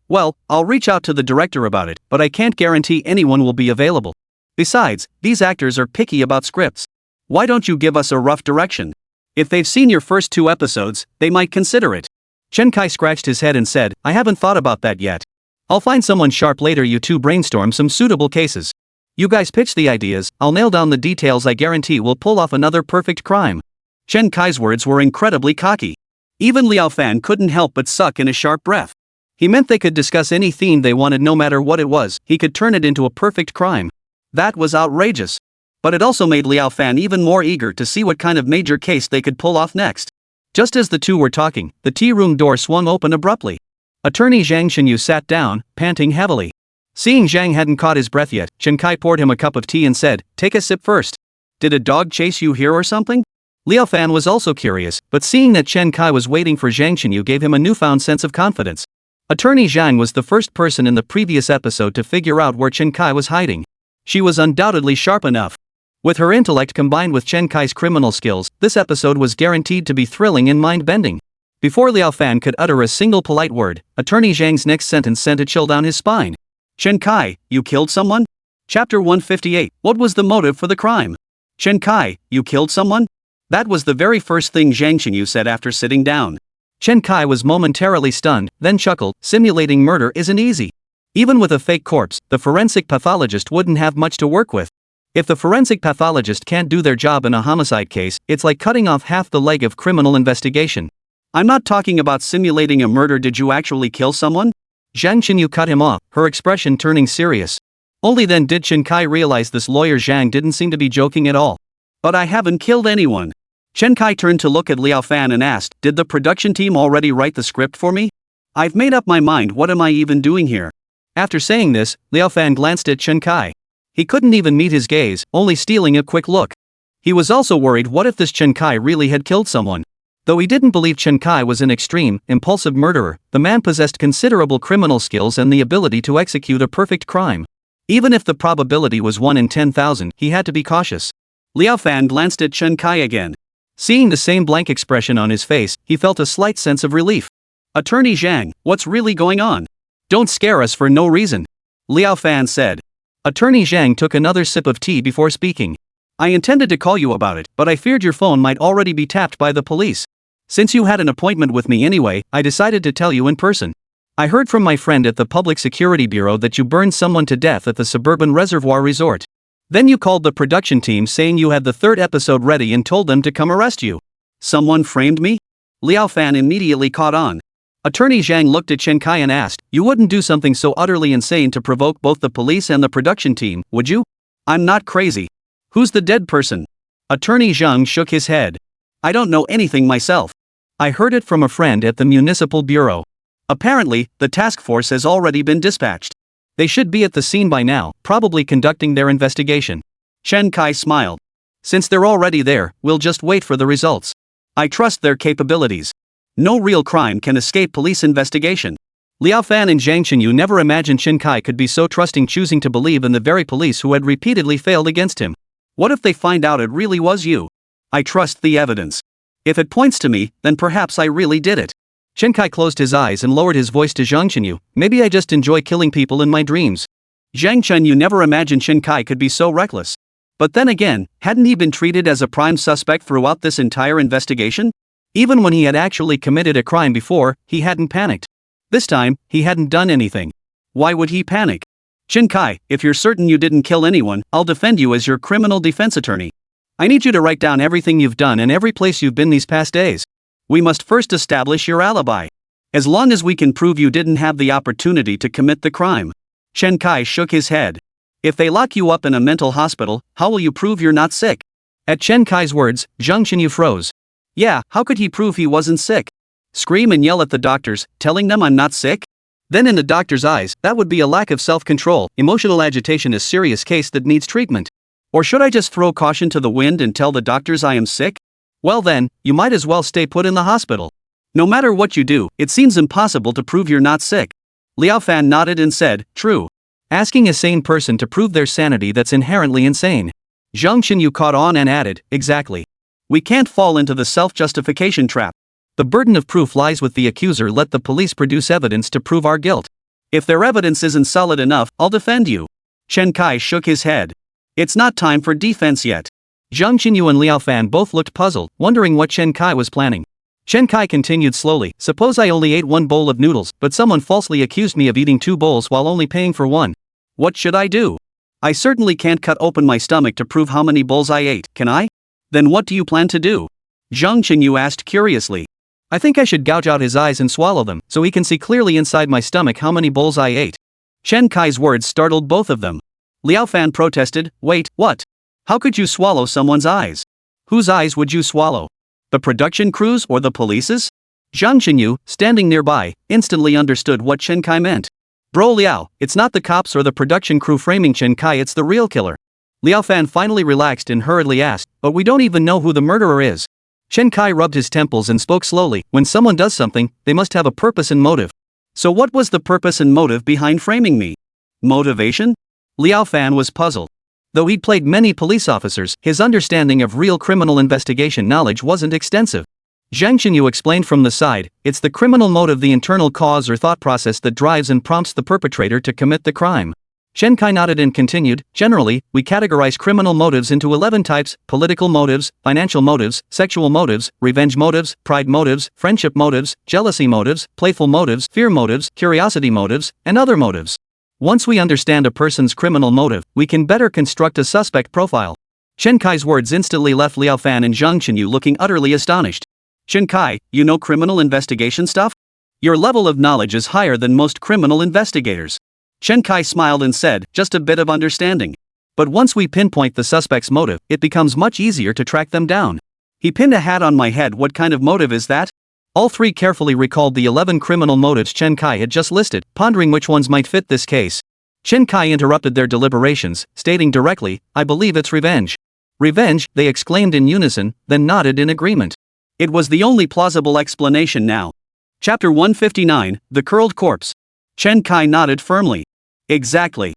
Well, I'll reach out to the director about it, but I can't guarantee anyone will be available. Besides, these actors are picky about scripts. Why don't you give us a rough direction? If they've seen your first 2 episodes, they might consider it. Chen Kai scratched his head and said, I haven't thought about that yet. I'll find someone sharp later. You two brainstorm some suitable cases. You guys pitch the ideas, I'll nail down the details. I guarantee we'll pull off another perfect crime. Chen Kai's words were incredibly cocky. Even Liao Fan couldn't help but suck in a sharp breath. He meant they could discuss any theme they wanted, no matter what it was. He could turn it into a perfect crime. That was outrageous. But it also made Liao Fan even more eager to see what kind of major case they could pull off next. Just as the two were talking, the tea room door swung open abruptly. Attorney Zhang Shenyu sat down, panting heavily. Seeing Zhang hadn't caught his breath yet, Chen Kai poured him a cup of tea and said, Take a sip first. Did a dog chase you here or something? Liao Fan was also curious, but seeing that Chen Kai was waiting for Zhang Shenyu gave him a newfound sense of confidence. Attorney Zhang was the first person in the previous episode to figure out where Chen Kai was hiding. She was undoubtedly sharp enough. With her intellect combined with Chen Kai's criminal skills, this episode was guaranteed to be thrilling and mind-bending. Before Liao Fan could utter a single polite word, Attorney Zhang's next sentence sent a chill down his spine. Chen Kai, you killed someone? Chapter 158, What was the motive for the crime? Chen Kai, you killed someone? That was the very first thing Zhang Shenyu said after sitting down. Chen Kai was momentarily stunned, then chuckled. Simulating murder isn't easy. Even with a fake corpse, the forensic pathologist wouldn't have much to work with. If the forensic pathologist can't do their job in a homicide case, it's like cutting off half the leg of criminal investigation. I'm not talking about simulating a murder. Did you actually kill someone? Zhang Shenyu cut him off, her expression turning serious. Only then did Chen Kai realize this lawyer Zhang didn't seem to be joking at all. But I haven't killed anyone. Chen Kai turned to look at Liao Fan and asked, Did the production team already write the script for me? I've made up my mind. What am I even doing here? After saying this, Liao Fan glanced at Chen Kai. He couldn't even meet his gaze, only stealing a quick look. He was also worried, what if this Chen Kai really had killed someone? Though he didn't believe Chen Kai was an extreme, impulsive murderer, the man possessed considerable criminal skills and the ability to execute a perfect crime. Even if the probability was 1 in 10,000, he had to be cautious. Liao Fan glanced at Chen Kai again. Seeing the same blank expression on his face, he felt a slight sense of relief. Attorney Zhang, what's really going on? Don't scare us for no reason. Liao Fan said. Attorney Zhang took another sip of tea before speaking. I intended to call you about it, but I feared your phone might already be tapped by the police. Since you had an appointment with me anyway, I decided to tell you in person. I heard from my friend at the Public Security Bureau that you burned someone to death at the suburban reservoir resort. Then you called the production team saying you had the 3rd episode ready and told them to come arrest you. Someone framed me? Liao Fan immediately caught on. Attorney Zhang looked at Chen Kai and asked, You wouldn't do something so utterly insane to provoke both the police and the production team, would you? I'm not crazy. Who's the dead person? Attorney Zhang shook his head. I don't know anything myself. I heard it from a friend at the municipal bureau. Apparently, the task force has already been dispatched. They should be at the scene by now, probably conducting their investigation. Chen Kai smiled. Since they're already there, we'll just wait for the results. I trust their capabilities. No real crime can escape police investigation. Liao Fan and Zhang Shenyu never imagined Chen Kai could be so trusting, choosing to believe in the very police who had repeatedly failed against him. What if they find out it really was you? I trust the evidence. If it points to me, then perhaps I really did it. Chen Kai closed his eyes and lowered his voice to Zhang Shenyu. Maybe I just enjoy killing people in my dreams. Zhang Shenyu never imagined Chen Kai could be so reckless. But then again, hadn't he been treated as a prime suspect throughout this entire investigation? Even when he had actually committed a crime before, he hadn't panicked. This time, he hadn't done anything. Why would he panic? Chen Kai, if you're certain you didn't kill anyone, I'll defend you as your criminal defense attorney. I need you to write down everything you've done and every place you've been these past days. We must first establish your alibi. As long as we can prove you didn't have the opportunity to commit the crime. Chen Kai shook his head. If they lock you up in a mental hospital, how will you prove you're not sick? At Chen Kai's words, Zhang Shenyu froze. Yeah, how could he prove he wasn't sick? Scream and yell at the doctors, telling them I'm not sick? Then in the doctor's eyes, that would be a lack of self-control. Emotional agitation is a serious case that needs treatment. Or should I just throw caution to the wind and tell the doctors I am sick? Well then, you might as well stay put in the hospital. No matter what you do, it seems impossible to prove you're not sick. Liao Fan nodded and said, true. Asking a sane person to prove their sanity, that's inherently insane. Zhang Xinyu caught on and added, exactly. We can't fall into the self-justification trap. The burden of proof lies with the accuser. Let the police produce evidence to prove our guilt. If their evidence isn't solid enough, I'll defend you. Chen Kai shook his head. It's not time for defense yet. Zhang Xinyu and Liao Fan both looked puzzled, wondering what Chen Kai was planning. Chen Kai continued slowly, suppose I only ate 1 bowl of noodles, but someone falsely accused me of eating 2 bowls while only paying for 1. What should I do? I certainly can't cut open my stomach to prove how many bowls I ate, can I? Then what do you plan to do? Zhang Xinyu asked curiously. I think I should gouge out his eyes and swallow them, so he can see clearly inside my stomach how many bowls I ate. Chen Kai's words startled both of them. Liao Fan protested, wait, what? How could you swallow someone's eyes? Whose eyes would you swallow? The production crew's or the police's? Zhang Xinyu, standing nearby, instantly understood what Chen Kai meant. Bro Liao, it's not the cops or the production crew framing Chen Kai, it's the real killer. Liao Fan finally relaxed and hurriedly asked, but we don't even know who the murderer is. Chen Kai rubbed his temples and spoke slowly, when someone does something, they must have a purpose and motive. So what was the purpose and motive behind framing me? Motivation? Liao Fan was puzzled. Though he'd played many police officers, his understanding of real criminal investigation knowledge wasn't extensive. Zhang Xinyu explained from the side, it's the criminal motive, the internal cause or thought process that drives and prompts the perpetrator to commit the crime. Chen Kai nodded and continued, generally, we categorize criminal motives into 11 types: political motives, financial motives, sexual motives, revenge motives, pride motives, friendship motives, jealousy motives, playful motives, fear motives, curiosity motives, and other motives. Once we understand a person's criminal motive, we can better construct a suspect profile. Chen Kai's words instantly left Liao Fan and Zhang Xinyu looking utterly astonished. Chen Kai, you know criminal investigation stuff? Your level of knowledge is higher than most criminal investigators. Chen Kai smiled and said, just a bit of understanding. But once we pinpoint the suspect's motive, it becomes much easier to track them down. He pinned a hat on my head. What kind of motive is that? All three carefully recalled the 11 criminal motives Chen Kai had just listed, pondering which ones might fit this case. Chen Kai interrupted their deliberations, stating directly, I believe it's revenge. Revenge, they exclaimed in unison, then nodded in agreement. It was the only plausible explanation now. Chapter 159, The Curled Corpse. Chen Kai nodded firmly. Exactly.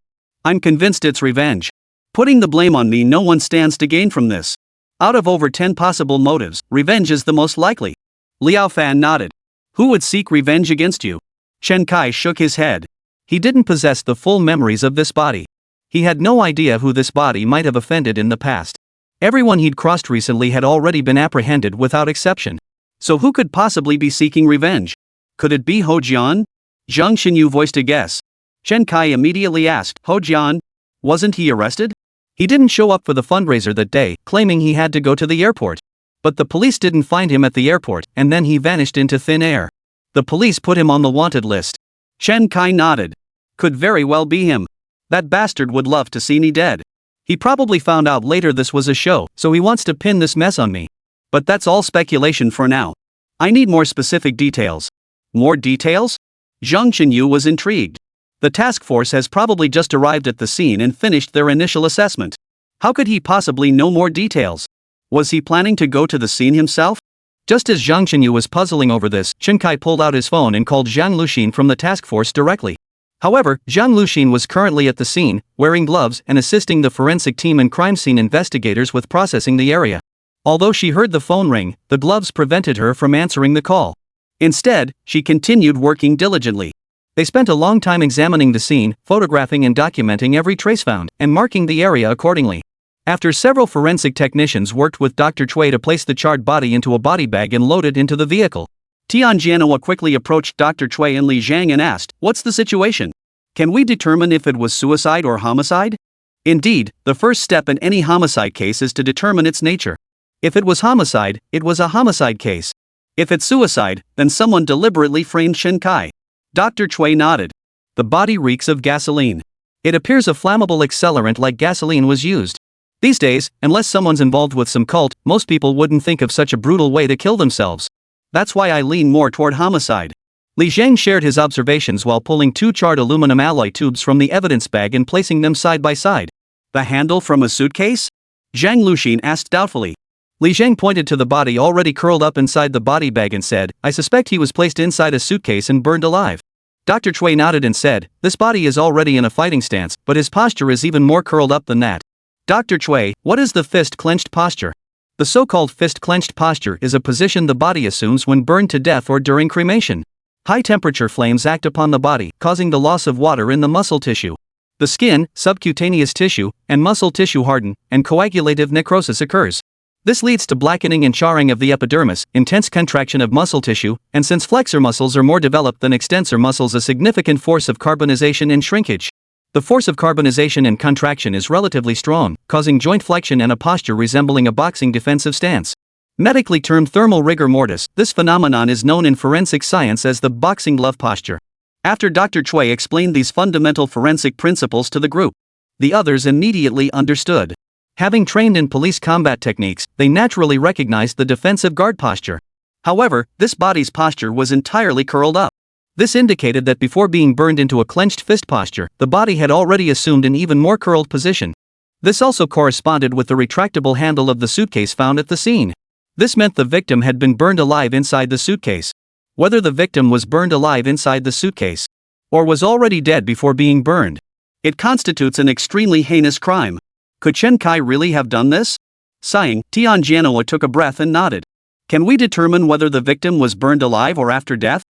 I'm convinced it's revenge. Putting the blame on me, no one stands to gain from this. Out of over 10 possible motives, revenge is the most likely. Liao Fan nodded. Who would seek revenge against you? Chen Kai shook his head. He didn't possess the full memories of this body. He had no idea who this body might have offended in the past. Everyone he'd crossed recently had already been apprehended without exception. So who could possibly be seeking revenge? Could it be Ho Jian? Zhang Xinyu voiced a guess. Chen Kai immediately asked, Ho Jian? Wasn't he arrested? He didn't show up for the fundraiser that day, claiming he had to go to the airport. But the police didn't find him at the airport, and then he vanished into thin air. The police put him on the wanted list. Chen Kai nodded. Could very well be him. That bastard would love to see me dead. He probably found out later this was a show, so he wants to pin this mess on me. But that's all speculation for now. I need more specific details. More details? Zhang Xinyu was intrigued. The task force has probably just arrived at the scene and finished their initial assessment. How could he possibly know more details? Was he planning to go to the scene himself? Just as Zhang Xinyu was puzzling over this, Chen Kai pulled out his phone and called Zhang Luxin from the task force directly. However, Zhang Luxin was currently at the scene, wearing gloves and assisting the forensic team and crime scene investigators with processing the area. Although she heard the phone ring, the gloves prevented her from answering the call. Instead, she continued working diligently. They spent a long time examining the scene, photographing and documenting every trace found, and marking the area accordingly. After several forensic technicians worked with Dr. Cui to place the charred body into a body bag and load it into the vehicle, Tian Jianhua quickly approached Dr. Cui and Li Zhang and asked, what's the situation? Can we determine if it was suicide or homicide? Indeed, the first step in any homicide case is to determine its nature. If it was homicide, it was a homicide case. If it's suicide, then someone deliberately framed Chen Kai. Dr. Cui nodded. The body reeks of gasoline. It appears a flammable accelerant like gasoline was used. These days, unless someone's involved with some cult, most people wouldn't think of such a brutal way to kill themselves. That's why I lean more toward homicide. Li Zhang shared his observations while pulling 2 charred aluminum alloy tubes from the evidence bag and placing them side by side. The handle from a suitcase? Zhang Luxin asked doubtfully. Li Zhang pointed to the body already curled up inside the body bag and said, I suspect he was placed inside a suitcase and burned alive. Dr. Cui nodded and said, this body is already in a fighting stance, but his posture is even more curled up than that. Dr. Cui, what is the fist clenched posture? The so-called fist clenched posture is a position the body assumes when burned to death or during cremation. High-temperature flames act upon the body, causing the loss of water in the muscle tissue. The skin, subcutaneous tissue, and muscle tissue harden, and coagulative necrosis occurs. This leads to blackening and charring of the epidermis, intense contraction of muscle tissue, and since flexor muscles are more developed than extensor muscles, a significant force of carbonization and shrinkage. The force of carbonization and contraction is relatively strong, causing joint flexion and a posture resembling a boxing defensive stance. Medically termed thermal rigor mortis, this phenomenon is known in forensic science as the boxing glove posture. After Dr. Cui explained these fundamental forensic principles to the group, the others immediately understood. Having trained in police combat techniques, they naturally recognized the defensive guard posture. However, this body's posture was entirely curled up. This indicated that before being burned into a clenched fist posture, the body had already assumed an even more curled position. This also corresponded with the retractable handle of the suitcase found at the scene. This meant the victim had been burned alive inside the suitcase. Whether the victim was burned alive inside the suitcase, or was already dead before being burned, it constitutes an extremely heinous crime. Could Chen Kai really have done this? Sighing, Tian Jianhua took a breath and nodded. Can we determine whether the victim was burned alive or after death?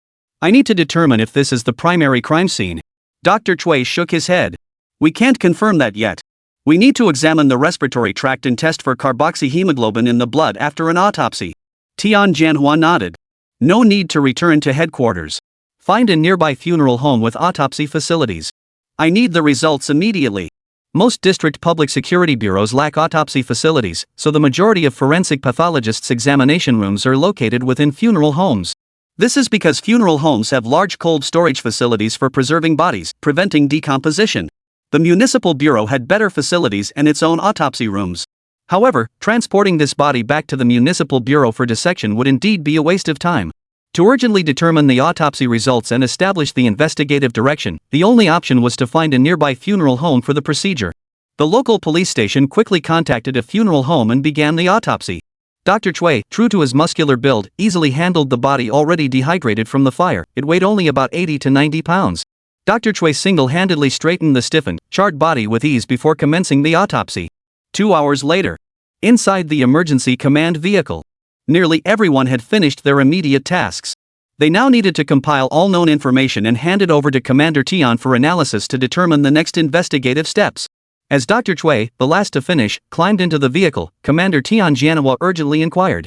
I need to determine if this is the primary crime scene. Dr. Cui shook his head. We can't confirm that yet. We need to examine the respiratory tract and test for carboxyhemoglobin in the blood after an autopsy. Tian Jianhua nodded. No need to return to headquarters. Find a nearby funeral home with autopsy facilities. I need the results immediately. Most district public security bureaus lack autopsy facilities, so the majority of forensic pathologists' examination rooms are located within funeral homes. This is because funeral homes have large cold storage facilities for preserving bodies, preventing decomposition. The municipal bureau had better facilities and its own autopsy rooms. However, transporting this body back to the municipal bureau for dissection would indeed be a waste of time. To urgently determine the autopsy results and establish the investigative direction, the only option was to find a nearby funeral home for the procedure. The local police station quickly contacted a funeral home and began the autopsy. Dr. Cui, true to his muscular build, easily handled the body already dehydrated from the fire. It weighed only about 80 to 90 pounds. Dr. Cui single-handedly straightened the stiffened, charred body with ease before commencing the autopsy. 2 hours later, inside the emergency command vehicle, nearly everyone had finished their immediate tasks. They now needed to compile all known information and hand it over to Commander Tian for analysis to determine the next investigative steps. As Dr. Cui, the last to finish, climbed into the vehicle, Commander Tian Jianhua urgently inquired.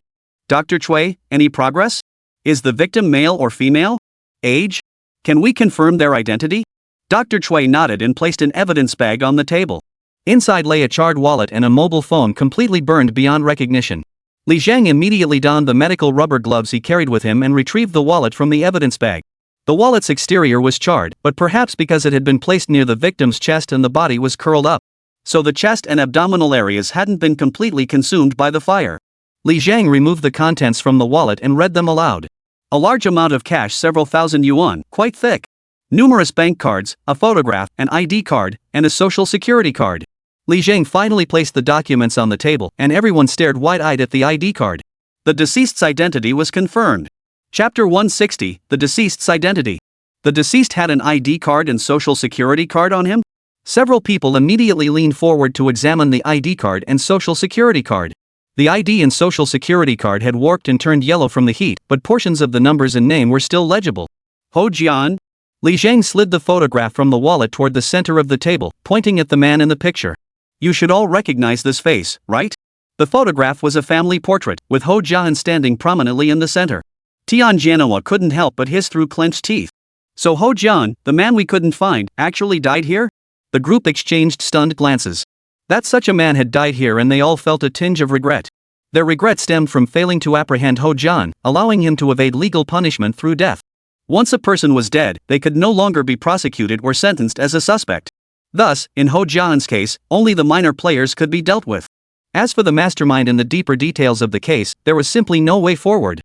Dr. Cui, any progress? Is the victim male or female? Age? Can we confirm their identity? Dr. Cui nodded and placed an evidence bag on the table. Inside lay a charred wallet and a mobile phone completely burned beyond recognition. Li Zhang immediately donned the medical rubber gloves he carried with him and retrieved the wallet from the evidence bag. The wallet's exterior was charred, but perhaps because it had been placed near the victim's chest and the body was curled up, so the chest and abdominal areas hadn't been completely consumed by the fire. Li Zhang removed the contents from the wallet and read them aloud. A large amount of cash, several thousand yuan, quite thick. Numerous bank cards, a photograph, an ID card, and a social security card. Li Zhang finally placed the documents on the table, and everyone stared wide-eyed at the ID card. The deceased's identity was confirmed. Chapter 160, The Deceased's Identity. The deceased had an ID card and social security card on him? Several people immediately leaned forward to examine the ID card and social security card. The ID and social security card had warped and turned yellow from the heat, but portions of the numbers and name were still legible. Ho Jian? Li Zhang slid the photograph from the wallet toward the center of the table, pointing at the man in the picture. You should all recognize this face, right? The photograph was a family portrait, with Ho Jian standing prominently in the center. Tian Jianhua couldn't help but hiss through clenched teeth. So Ho Jian, the man we couldn't find, actually died here? The group exchanged stunned glances. That such a man had died here, and they all felt a tinge of regret. Their regret stemmed from failing to apprehend Ho Jian, allowing him to evade legal punishment through death. Once a person was dead, they could no longer be prosecuted or sentenced as a suspect. Thus, in Ho Jian's case, only the minor players could be dealt with. As for the mastermind and the deeper details of the case, there was simply no way forward.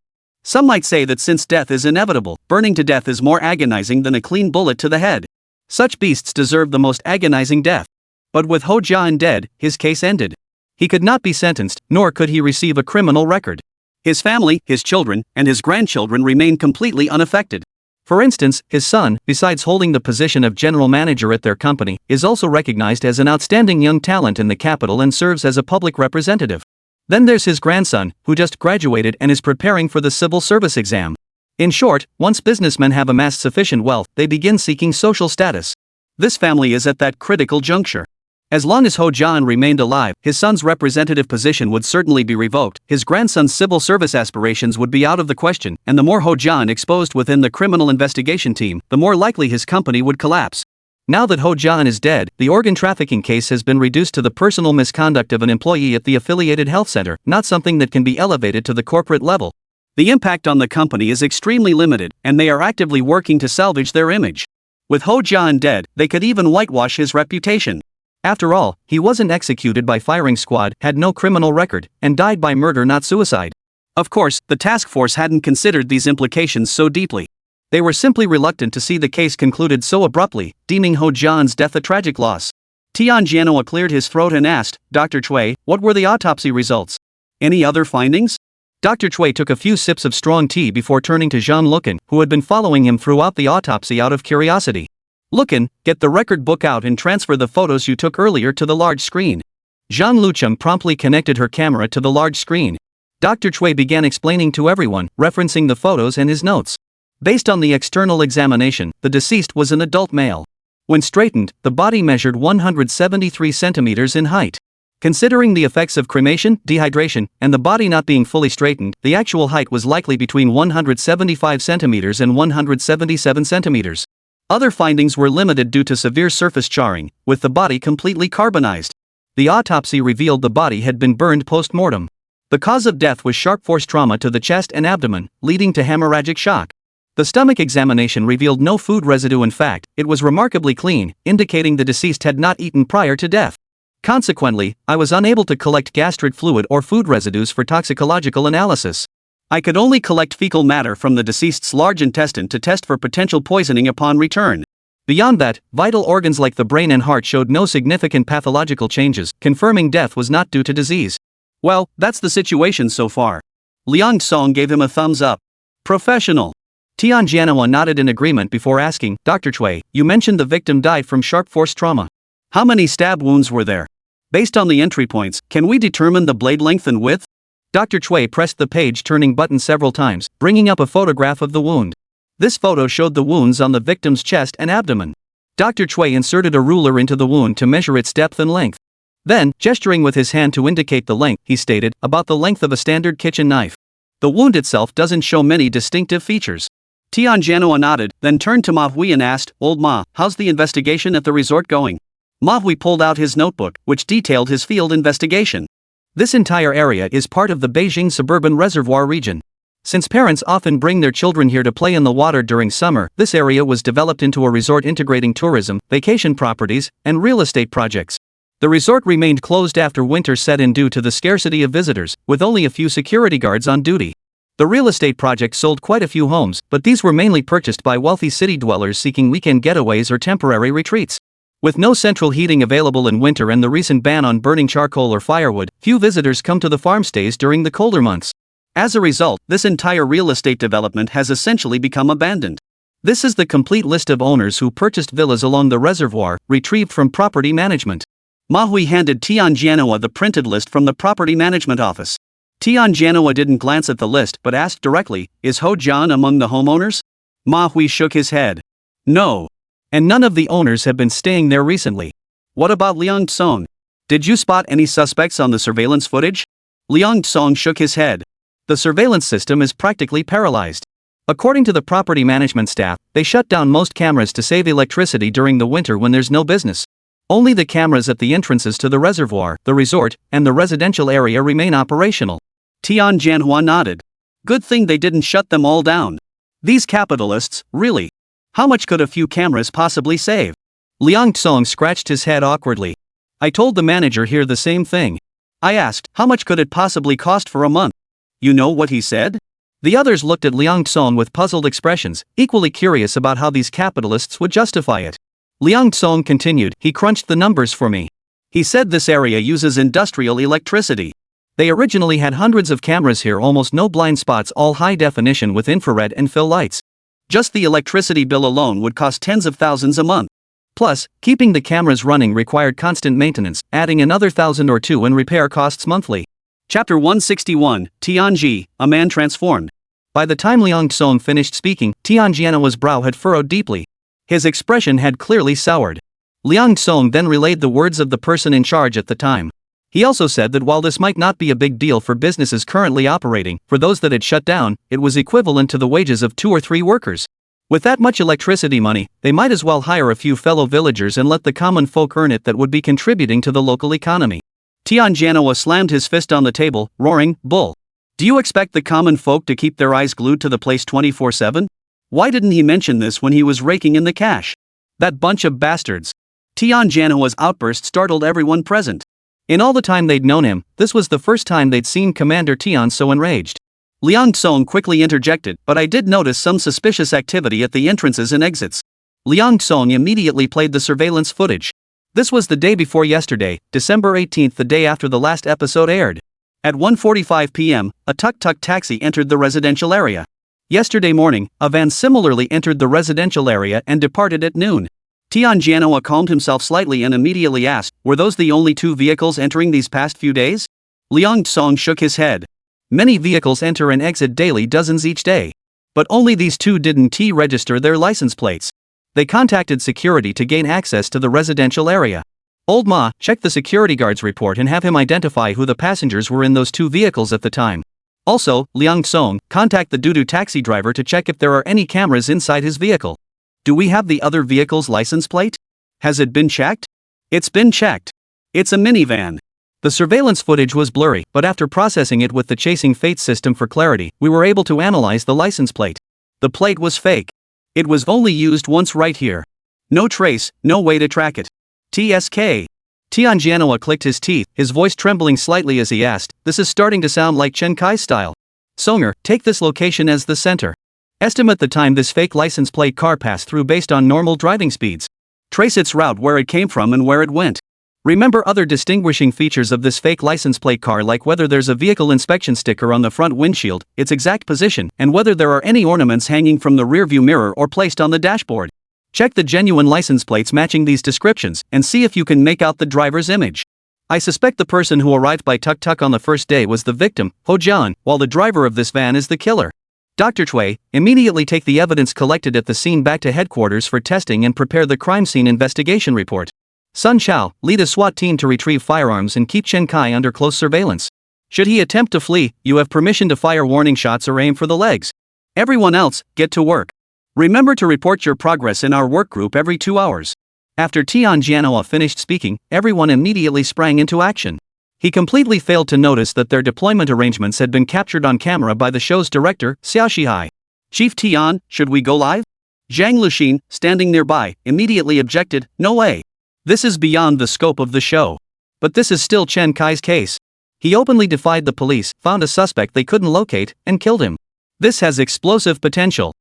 Some might say that since death is inevitable, burning to death is more agonizing than a clean bullet to the head. Such beasts deserve the most agonizing death. But with Ho Jian dead, his case ended. He could not be sentenced, nor could he receive a criminal record. His family, his children, and his grandchildren remained completely unaffected. For instance, his son, besides holding the position of general manager at their company, is also recognized as an outstanding young talent in the capital and serves as a public representative. Then there's his grandson, who just graduated and is preparing for the civil service exam. In short, once businessmen have amassed sufficient wealth, they begin seeking social status. This family is at that critical juncture. As long as Ho Jian remained alive, his son's representative position would certainly be revoked, his grandson's civil service aspirations would be out of the question, and the more Ho Jian exposed within the criminal investigation team, the more likely his company would collapse. Now that Ho Jian is dead, the organ trafficking case has been reduced to the personal misconduct of an employee at the affiliated health center, not something that can be elevated to the corporate level. The impact on the company is extremely limited, and they are actively working to salvage their image. With Ho Jian dead, they could even whitewash his reputation. After all, he wasn't executed by firing squad, had no criminal record, and died by murder, not suicide. Of course, the task force hadn't considered these implications so deeply. They were simply reluctant to see the case concluded so abruptly, deeming Ho Jian's death a tragic loss. Tian Jianhua cleared his throat and asked, "Dr. Cui, what were the autopsy results? Any other findings?" Dr. Cui took a few sips of strong tea before turning to Zhang Lucan, who had been following him throughout the autopsy out of curiosity. "Lucan, get the record book out and transfer the photos you took earlier to the large screen." Zhang Lucheng promptly connected her camera to the large screen. Dr. Cui began explaining to everyone, referencing the photos and his notes. Based on the external examination, the deceased was an adult male. When straightened, the body measured 173 centimeters in height. Considering the effects of cremation, dehydration, and the body not being fully straightened, the actual height was likely between 175 centimeters and 177 centimeters. Other findings were limited due to severe surface charring, with the body completely carbonized. The autopsy revealed the body had been burned post-mortem. The cause of death was sharp force trauma to the chest and abdomen, leading to hemorrhagic shock. The stomach examination revealed no food residue. In fact, it was remarkably clean, indicating the deceased had not eaten prior to death. Consequently, I was unable to collect gastric fluid or food residues for toxicological analysis. I could only collect fecal matter from the deceased's large intestine to test for potential poisoning upon return. Beyond that, vital organs like the brain and heart showed no significant pathological changes, confirming death was not due to disease. Well, that's the situation so far. Liang Song gave him a thumbs up. Professional. Tian Jianhua nodded in agreement before asking, "Dr. Cui, you mentioned the victim died from sharp force trauma. How many stab wounds were there? Based on the entry points, can we determine the blade length and width?" Dr. Cui pressed the page-turning button several times, bringing up a photograph of the wound. This photo showed the wounds on the victim's chest and abdomen. Dr. Cui inserted a ruler into the wound to measure its depth and length. Then, gesturing with his hand to indicate the length, he stated, "About the length of a standard kitchen knife." The wound itself doesn't show many distinctive features. Tian Jianhua nodded, then turned to Ma Hui and asked, "Old Ma, how's the investigation at the resort going?" Ma Hui pulled out his notebook, which detailed his field investigation. This entire area is part of the Beijing suburban reservoir region. Since parents often bring their children here to play in the water during summer, this area was developed into a resort integrating tourism, vacation properties, and real estate projects. The resort remained closed after winter set in due to the scarcity of visitors, with only a few security guards on duty. The real estate project sold quite a few homes, but these were mainly purchased by wealthy city dwellers seeking weekend getaways or temporary retreats. With no central heating available in winter and the recent ban on burning charcoal or firewood, few visitors come to the farm stays during the colder months. As a result, this entire real estate development has essentially become abandoned. This is the complete list of owners who purchased villas along the reservoir, retrieved from property management. Ma Hui handed Tian Jianhua the printed list from the property management office. Tian Jianhua didn't glance at the list but asked directly, "Is Ho Jian among the homeowners?" Ma Hui shook his head. "No. And none of the owners have been staying there recently." "What about Liang Song? Did you spot any suspects on the surveillance footage?" Liang Song shook his head. "The surveillance system is practically paralyzed. According to the property management staff, they shut down most cameras to save electricity during the winter when there's no business. Only the cameras at the entrances to the reservoir, the resort, and the residential area remain operational." Tian Jianhua nodded. "Good thing they didn't shut them all down. These capitalists, really. How much could a few cameras possibly save?" Liang Song scratched his head awkwardly. "I told the manager here the same thing. I asked, how much could it possibly cost for a month? You know what he said? The others looked at Liang Tsong with puzzled expressions, equally curious about how these capitalists would justify it. Liang Tsong continued, he crunched the numbers for me. He said this area uses industrial electricity. They originally had hundreds of cameras here, almost no blind spots, all high definition with infrared and fill lights. Just the electricity bill alone would cost tens of thousands a month. Plus, keeping the cameras running required constant maintenance, adding another 1,000 or 2 in repair costs monthly. Chapter 161, Tianji, a man transformed. By the time Liang Tsong finished speaking, Tianjianhua's brow had furrowed deeply. His expression had clearly soured. Liang Tsong then relayed the words of the person in charge at the time. He also said that while this might not be a big deal for businesses currently operating, for those that had shut down, it was equivalent to the wages of 2 or 3 workers. With that much electricity money, they might as well hire a few fellow villagers and let the common folk earn it that would be contributing to the local economy. Tianjianhua slammed his fist on the table, roaring, "Bull! Do you expect the common folk to keep their eyes glued to the place 24/7? Why didn't he mention this when he was raking in the cash? That bunch of bastards!" Tianjianhua's outburst startled everyone present. In all the time they'd known him, this was the first time they'd seen Commander Tian so enraged. Liang Tsong quickly interjected, "But I did notice some suspicious activity at the entrances and exits." Liang Tsong immediately played the surveillance footage. This was the day before yesterday, December 18th, the day after the last episode aired. At 1:45 p.m., a tuk-tuk taxi entered the residential area. Yesterday morning, a van similarly entered the residential area and departed at noon. Tianjianhua calmed himself slightly and immediately asked, "Were those the only 2 vehicles entering these past few days?" Liang Tsong shook his head. "Many vehicles enter and exit daily, dozens each day. But only these 2 didn't register their license plates. They contacted security to gain access to the residential area. Old Ma, check the security guard's report and have him identify who the passengers were in those 2 vehicles at the time. Also, Liang Tsong, contact the Dudu taxi driver to check if there are any cameras inside his vehicle. Do we have the other vehicle's license plate? Has it been checked?" "It's been checked. It's a minivan." The surveillance footage was blurry, but after processing it with the Chasing Fate system for clarity, we were able to analyze the license plate. The plate was fake. It was only used once right here. No trace, no way to track it. TSK. Tianjianhua clicked his teeth, his voice trembling slightly as he asked, "This is starting to sound like Chen Kai style. Songer, take this location as the center. Estimate the time this fake license plate car passed through based on normal driving speeds. Trace its route, where it came from and where it went. Remember other distinguishing features of this fake license plate car, like whether there's a vehicle inspection sticker on the front windshield, its exact position, and whether there are any ornaments hanging from the rearview mirror or placed on the dashboard. Check the genuine license plates matching these descriptions, and see if you can make out the driver's image. I suspect the person who arrived by tuk-tuk on the first day was the victim, Ho Jian, while the driver of this van is the killer. Dr. Cui, immediately take the evidence collected at the scene back to headquarters for testing and prepare the crime scene investigation report. Sun Chao, lead a SWAT team to retrieve firearms and keep Chen Kai under close surveillance. Should he attempt to flee, you have permission to fire warning shots or aim for the legs. Everyone else, get to work. Remember to report your progress in our work group every 2 hours." After Tianjianhua finished speaking, everyone immediately sprang into action. He completely failed to notice that their deployment arrangements had been captured on camera by the show's director, Xiao Shihai. "Chief Tian, should we go live?" Zhang Luxin, standing nearby, immediately objected, "No way. This is beyond the scope of the show. But this is still Chen Kai's case. He openly defied the police, found a suspect they couldn't locate, and killed him. This has explosive potential."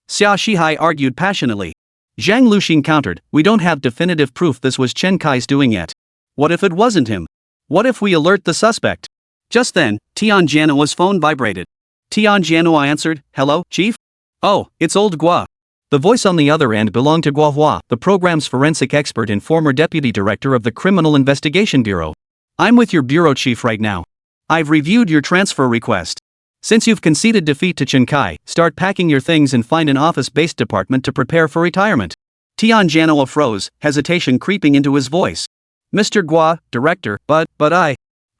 Xiao Shihai argued passionately. Zhang Luxin countered, "We don't have definitive proof this was Chen Kai's doing yet. What if it wasn't him? What if we alert the suspect?" Just then, Tianjianhua's phone vibrated. Tianjianhua answered, "Hello, Chief? Oh, it's old Gua." The voice on the other end belonged to Gua Hua, the program's forensic expert and former deputy director of the Criminal Investigation Bureau. "I'm with your bureau chief right now. I've reviewed your transfer request. Since you've conceded defeat to Chen Kai, start packing your things and find an office-based department to prepare for retirement." Tianjianhua froze, hesitation creeping into his voice. "Mr. Gua, director, but I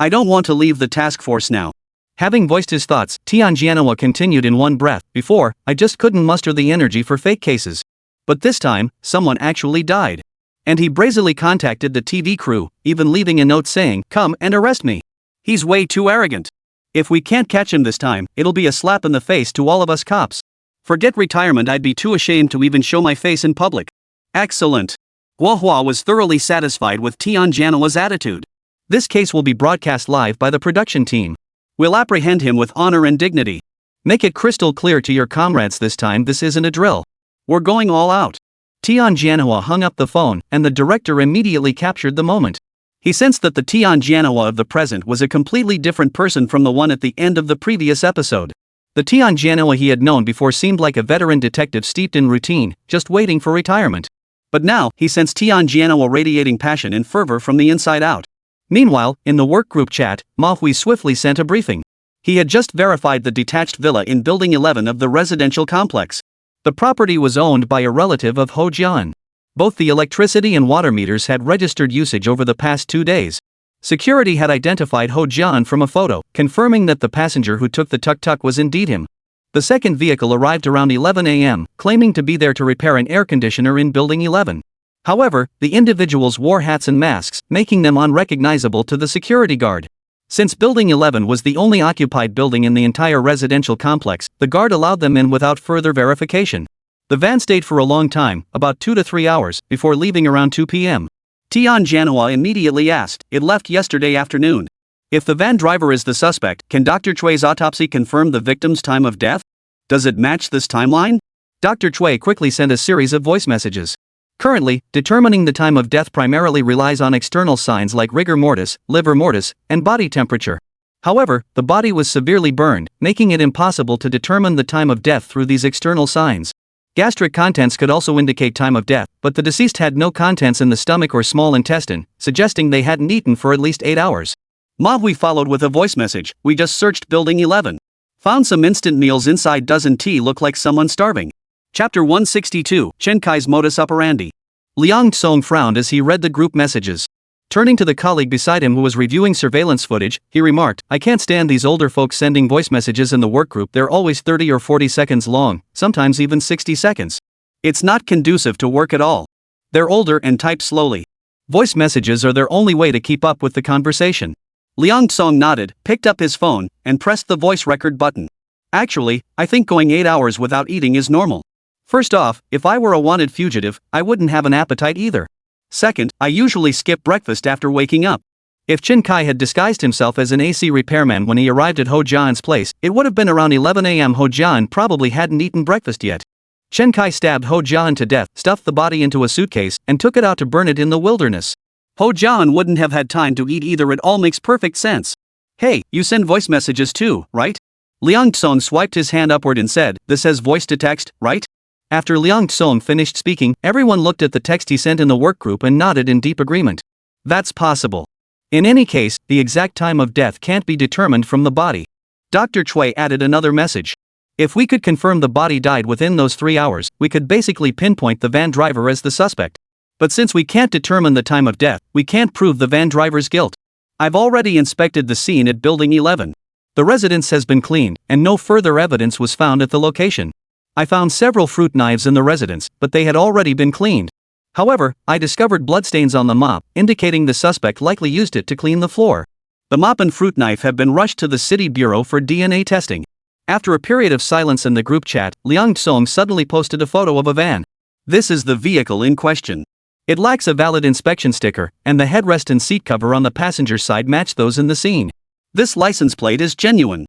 don't want to leave the task force now." Having voiced his thoughts, Tianjianhua continued in one breath, "Before, I just couldn't muster the energy for fake cases. But this time, someone actually died. And he brazenly contacted the TV crew, even leaving a note saying, 'Come and arrest me.' He's way too arrogant. If we can't catch him this time, it'll be a slap in the face to all of us cops. Forget retirement, I'd be too ashamed to even show my face in public." Excellent. Gua Hua was thoroughly satisfied with Tianjianhua's attitude. "This case will be broadcast live by the production team. We'll apprehend him with honor and dignity. Make it crystal clear to your comrades this time this isn't a drill. We're going all out. Tianjianhua hung up the phone, and the director immediately captured the moment. He sensed that the Tianjianhua of the present was a completely different person from the one at the end of the previous episode. The Tianjianhua he had known before seemed like a veteran detective steeped in routine, just waiting for retirement. But now, he sensed Tianjianhua radiating passion and fervor from the inside out. Meanwhile, in the workgroup chat, Manhwa swiftly sent a briefing. He had just verified the detached villa in Building 11 of the residential complex. The property was owned by a relative of Ho Jian. Both the electricity and water meters had registered usage over the past 2 days. Security had identified Ho Jian from a photo, confirming that the passenger who took the tuk-tuk was indeed him. The second vehicle arrived around 11 a.m., claiming to be there to repair an air conditioner in Building 11. However, the individuals wore hats and masks, making them unrecognizable to the security guard. Since Building 11 was the only occupied building in the entire residential complex, the guard allowed them in without further verification. The van stayed for a long time, about 2 to 3 hours, before leaving around 2 p.m. Tianjianhua immediately asked, "It left yesterday afternoon. If the van driver is the suspect, can Dr. Chui's autopsy confirm the victim's time of death? Does it match this timeline?" Dr. Chui quickly sent a series of voice messages. Currently, determining the time of death primarily relies on external signs like rigor mortis, livor mortis, and body temperature. However, the body was severely burned, making it impossible to determine the time of death through these external signs. Gastric contents could also indicate time of death, but the deceased had no contents in the stomach or small intestine, suggesting they hadn't eaten for at least 8 hours. Manhwa followed with a voice message, "We just searched Building 11. Found some instant meals inside. Doesn't tea look like someone starving?" Chapter 162, Chen Kai's modus operandi. Liang Song frowned as he read the group messages. Turning to the colleague beside him who was reviewing surveillance footage, he remarked, "I can't stand these older folks sending voice messages in the workgroup. They're always 30 or 40 seconds long, sometimes even 60 seconds. It's not conducive to work at all. They're older and type slowly. Voice messages are their only way to keep up with the conversation." Liang Song nodded, picked up his phone, and pressed the voice record button. "Actually, I think going 8 hours without eating is normal. First off, if I were a wanted fugitive, I wouldn't have an appetite either. Second, I usually skip breakfast after waking up. If Chen Kai had disguised himself as an AC repairman when he arrived at Ho Jian's place, it would have been around 11 a.m. Ho Jian probably hadn't eaten breakfast yet. Chen Kai stabbed Ho Jian to death, stuffed the body into a suitcase, and took it out to burn it in the wilderness. Ho Jian wouldn't have had time to eat either. It all makes perfect sense. Hey, you send voice messages too, right?" Liang Song swiped his hand upward and said, "This says voice to text, right?" After Liang Song finished speaking, everyone looked at the text he sent in the workgroup and nodded in deep agreement. That's possible. In any case, the exact time of death can't be determined from the body. Dr. Chui added another message. If we could confirm the body died within those 3 hours, we could basically pinpoint the van driver as the suspect. But since we can't determine the time of death, we can't prove the van driver's guilt. I've already inspected the scene at Building 11. The residence has been cleaned, and no further evidence was found at the location. I found several fruit knives in the residence, but they had already been cleaned. However, I discovered bloodstains on the mop, indicating the suspect likely used it to clean the floor. The mop and fruit knife have been rushed to the city bureau for DNA testing. After a period of silence in the group chat, Liang Song suddenly posted a photo of a van. This is the vehicle in question. It lacks a valid inspection sticker, and the headrest and seat cover on the passenger side match those in the scene. This license plate is genuine.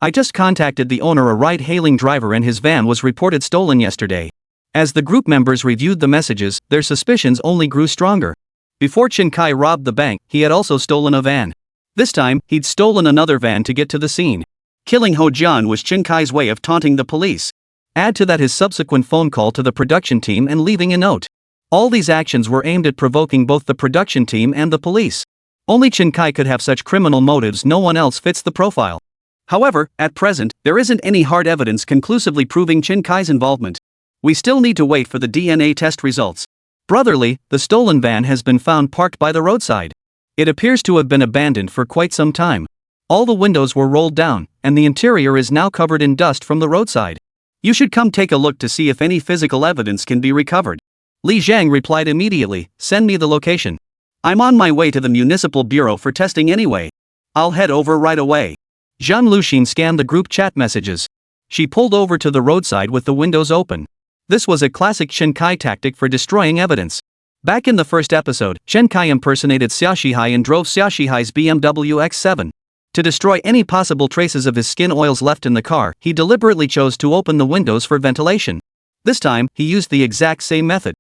I just contacted the owner. A ride-hailing driver and his van was reported stolen yesterday. As the group members reviewed the messages, their suspicions only grew stronger. Before Chen Kai robbed the bank, he had also stolen a van. This time, he'd stolen another van to get to the scene. Killing Ho Jian was Chen Kai's way of taunting the police. Add to that his subsequent phone call to the production team and leaving a note. All these actions were aimed at provoking both the production team and the police. Only Chen Kai could have such criminal motives. No one else fits the profile. However, at present, there isn't any hard evidence conclusively proving Chen Kai's involvement. We still need to wait for the DNA test results. Brotherly, the stolen van has been found parked by the roadside. It appears to have been abandoned for quite some time. All the windows were rolled down, and the interior is now covered in dust from the roadside. You should come take a look to see if any physical evidence can be recovered. Li Zhang replied immediately, "Send me the location. I'm on my way to the municipal bureau for testing anyway. I'll head over right away." Zhang Luxin scanned the group chat messages. She pulled over to the roadside with the windows open. This was a classic Chen Kai tactic for destroying evidence. Back in the first episode, Chen Kai impersonated Xia Shihai and drove Xia Shihai's BMW X7. To destroy any possible traces of his skin oils left in the car, he deliberately chose to open the windows for ventilation. This time, he used the exact same method.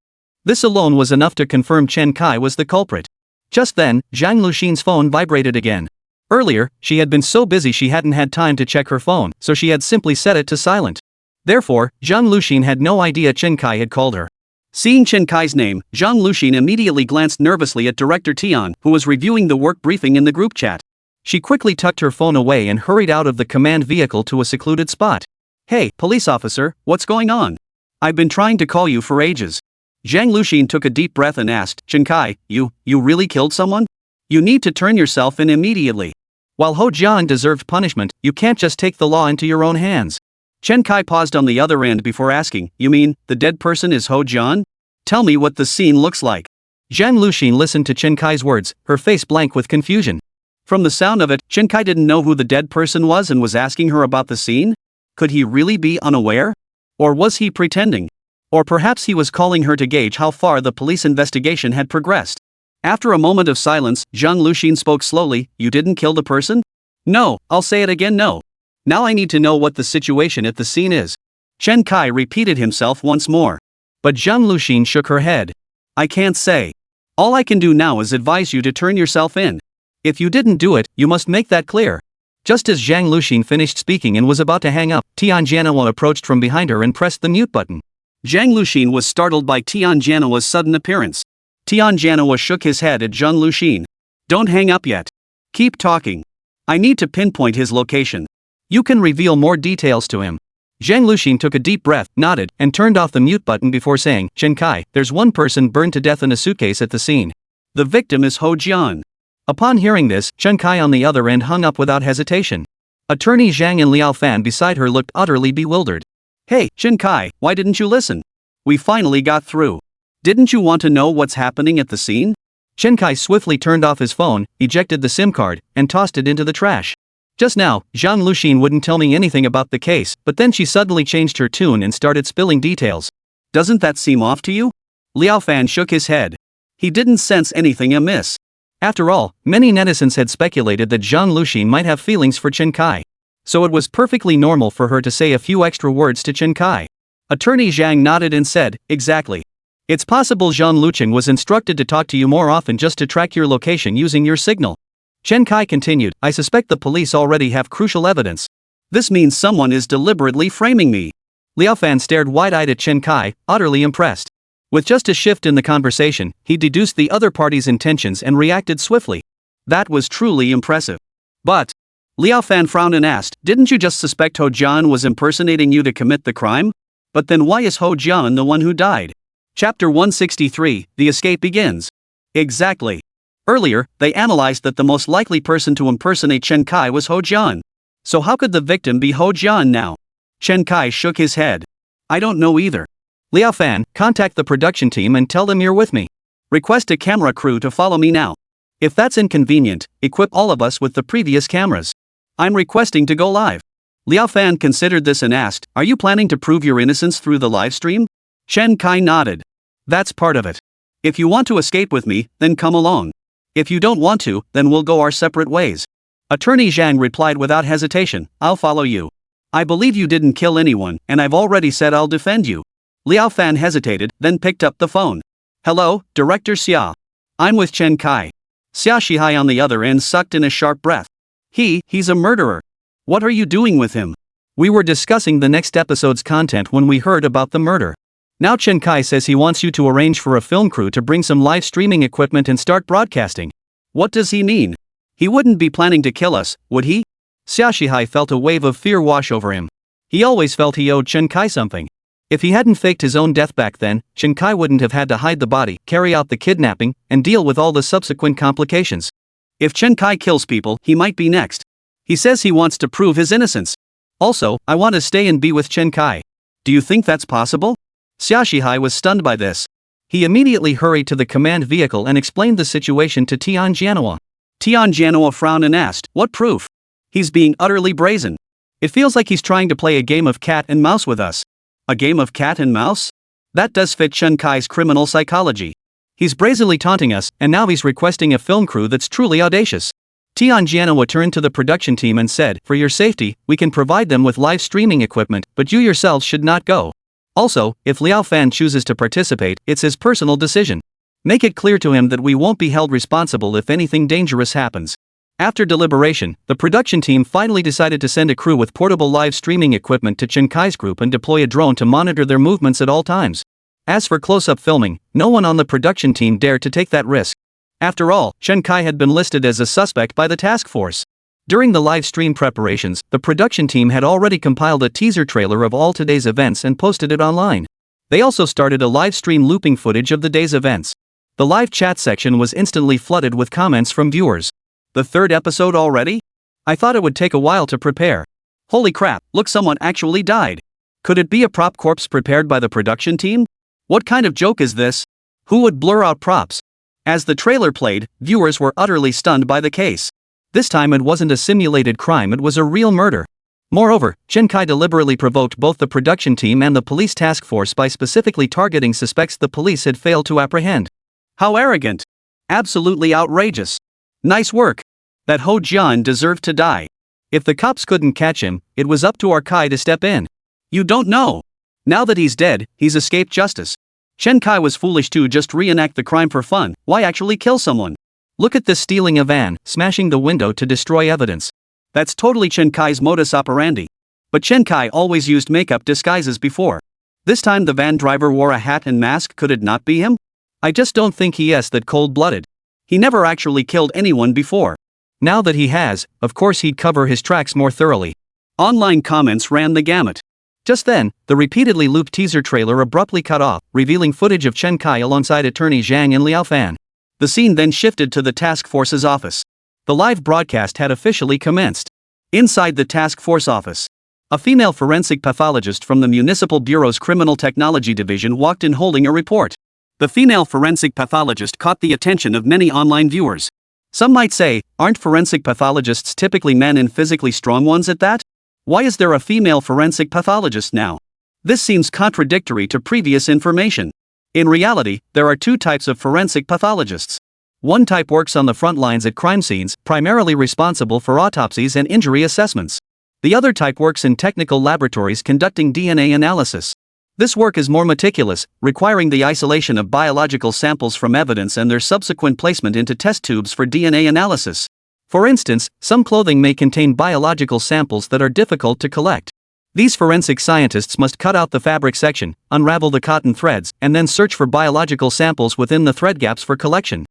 This alone was enough to confirm Chen Kai was the culprit. Just then, Zhang Luxin's phone vibrated again. Earlier, she had been so busy she hadn't had time to check her phone, so she had simply set it to silent. Therefore, Zhang Luxin had no idea Chen Kai had called her. Seeing Chen Kai's name, Zhang Luxin immediately glanced nervously at Director Tian, who was reviewing the work briefing in the group chat. She quickly tucked her phone away and hurried out of the command vehicle to a secluded spot. "Hey, police officer, what's going on? I've been trying to call you for ages." Zhang Luxin took a deep breath and asked, "Chen Kai, you really killed someone? You need to turn yourself in immediately. While Ho Jian deserved punishment, you can't just take the law into your own hands." Chen Kai paused on the other end before asking, "You mean, the dead person is Ho Jian? Tell me what the scene looks like." Zhang Luxin listened to Chen Kai's words, her face blank with confusion. From the sound of it, Chen Kai didn't know who the dead person was and was asking her about the scene? Could he really be unaware? Or was he pretending? Or perhaps he was calling her to gauge how far the police investigation had progressed. After a moment of silence, Zhang Luxin spoke slowly, "You didn't kill the person?" "No, I'll say it again, no. Now I need to know what the situation at the scene is." Chen Kai repeated himself once more. But Zhang Luxin shook her head. "I can't say. All I can do now is advise you to turn yourself in. If you didn't do it, you must make that clear." Just as Zhang Luxin finished speaking and was about to hang up, Tian Jianhua approached from behind her and pressed the mute button. Zhang Luxin was startled by Tian Jianhua's sudden appearance. Tian Jianhua shook his head at Zhang Luxin. "Don't hang up yet. Keep talking. I need to pinpoint his location. You can reveal more details to him." Zhang Luxin took a deep breath, nodded, and turned off the mute button before saying, "Chen Kai, there's one person burned to death in a suitcase at the scene. The victim is Ho Jian." Upon hearing this, Chen Kai on the other end hung up without hesitation. Attorney Zhang and Liao Fan beside her looked utterly bewildered. "Hey, Chen Kai, why didn't you listen? We finally got through. Didn't you want to know what's happening at the scene?" Chen Kai swiftly turned off his phone, ejected the SIM card, and tossed it into the trash. Just now, Zhang Luxin wouldn't tell me anything about the case, but then she suddenly changed her tune and started spilling details. "Doesn't that seem off to you?" Liao Fan shook his head. He didn't sense anything amiss. After all, many netizens had speculated that Zhang Luxin might have feelings for Chen Kai. So it was perfectly normal for her to say a few extra words to Chen Kai. Attorney Zhang nodded and said, "Exactly. It's possible Zhang Luxin was instructed to talk to you more often just to track your location using your signal." Chen Kai continued, "I suspect the police already have crucial evidence. This means someone is deliberately framing me." Liao Fan stared wide-eyed at Chen Kai, utterly impressed. With just a shift in the conversation, he deduced the other party's intentions and reacted swiftly. That was truly impressive. "But..." Liao Fan frowned and asked, "Didn't you just suspect Ho Jian was impersonating you to commit the crime? But then why is Ho Jian the one who died?" Chapter 163, The Escape Begins. Exactly. Earlier, they analyzed that the most likely person to impersonate Chen Kai was Ho Jian. So how could the victim be Ho Jian now? Chen Kai shook his head. "I don't know either." Liao Fan, contact the production team and tell them you're with me. Request a camera crew to follow me now. If that's inconvenient, equip all of us with the previous cameras. I'm requesting to go live. Liao Fan considered this and asked, "Are you planning to prove your innocence through the live stream?" Chen Kai nodded. "That's part of it. If you want to escape with me, then come along. If you don't want to, then we'll go our separate ways." Attorney Zhang replied without hesitation, "I'll follow you. I believe you didn't kill anyone, and I've already said I'll defend you." Liao Fan hesitated, then picked up the phone. "Hello, Director Xia. I'm with Chen Kai." Xia Shihai on the other end sucked in a sharp breath. He's a murderer. What are you doing with him?" "We were discussing the next episode's content when we heard about the murder. Now Chen Kai says he wants you to arrange for a film crew to bring some live streaming equipment and start broadcasting." "What does he mean? He wouldn't be planning to kill us, would he?" Xia Shihai felt a wave of fear wash over him. He always felt he owed Chen Kai something. If he hadn't faked his own death back then, Chen Kai wouldn't have had to hide the body, carry out the kidnapping, and deal with all the subsequent complications. If Chen Kai kills people, he might be next. He says he wants to prove his innocence. "Also, I want to stay and be with Chen Kai. Do you think that's possible?" Xia Shihai was stunned by this. He immediately hurried to the command vehicle and explained the situation to Tian Jianhua. Tian Jianhua frowned and asked, "What proof?" "He's being utterly brazen. It feels like he's trying to play a game of cat and mouse with us." "A game of cat and mouse? That does fit Chen Kai's criminal psychology. He's brazenly taunting us, and now he's requesting a film crew that's truly audacious." Tianjianhua turned to the production team and said, "For your safety, we can provide them with live streaming equipment, but you yourselves should not go. Also, if Liao Fan chooses to participate, it's his personal decision. Make it clear to him that we won't be held responsible if anything dangerous happens." After deliberation, the production team finally decided to send a crew with portable live streaming equipment to Chen Kai's group and deploy a drone to monitor their movements at all times. As for close-up filming, no one on the production team dared to take that risk. After all, Chen Kai had been listed as a suspect by the task force. During the live stream preparations, the production team had already compiled a teaser trailer of all today's events and posted it online. They also started a live stream looping footage of the day's events. The live chat section was instantly flooded with comments from viewers. The third episode already? I thought it would take a while to prepare. Holy crap, look, someone actually died. Could it be a prop corpse prepared by the production team? What kind of joke is this? Who would blur out props? As the trailer played, viewers were utterly stunned by the case. This time it wasn't a simulated crime, it was a real murder. Moreover, Chen Kai deliberately provoked both the production team and the police task force by specifically targeting suspects the police had failed to apprehend. How arrogant! Absolutely outrageous! Nice work! That Ho Jian deserved to die. If the cops couldn't catch him, it was up to our Kai to step in. You don't know. Now that he's dead, he's escaped justice. Chen Kai was foolish to just reenact the crime for fun. Why actually kill someone? Look at this, stealing a van, smashing the window to destroy evidence. That's totally Chen Kai's modus operandi. But Chen Kai always used makeup disguises before. This time the van driver wore a hat and mask. Could it not be him? I just don't think he is that cold-blooded. He never actually killed anyone before. Now that he has, of course he'd cover his tracks more thoroughly. Online comments ran the gamut. Just then, the repeatedly looped teaser trailer abruptly cut off, revealing footage of Chen Kai alongside attorney Zhang and Liao Fan. The scene then shifted to the task force's office. The live broadcast had officially commenced. Inside the task force office, a female forensic pathologist from the Municipal Bureau's Criminal Technology Division walked in holding a report. The female forensic pathologist caught the attention of many online viewers. Some might say, aren't forensic pathologists typically men and physically strong ones at that? Why is there a female forensic pathologist now? This seems contradictory to previous information. In reality, there are two types of forensic pathologists. One type works on the front lines at crime scenes, primarily responsible for autopsies and injury assessments. The other type works in technical laboratories conducting DNA analysis. This work is more meticulous, requiring the isolation of biological samples from evidence and their subsequent placement into test tubes for DNA analysis. For instance, some clothing may contain biological samples that are difficult to collect. These forensic scientists must cut out the fabric section, unravel the cotton threads, and then search for biological samples within the thread gaps for collection.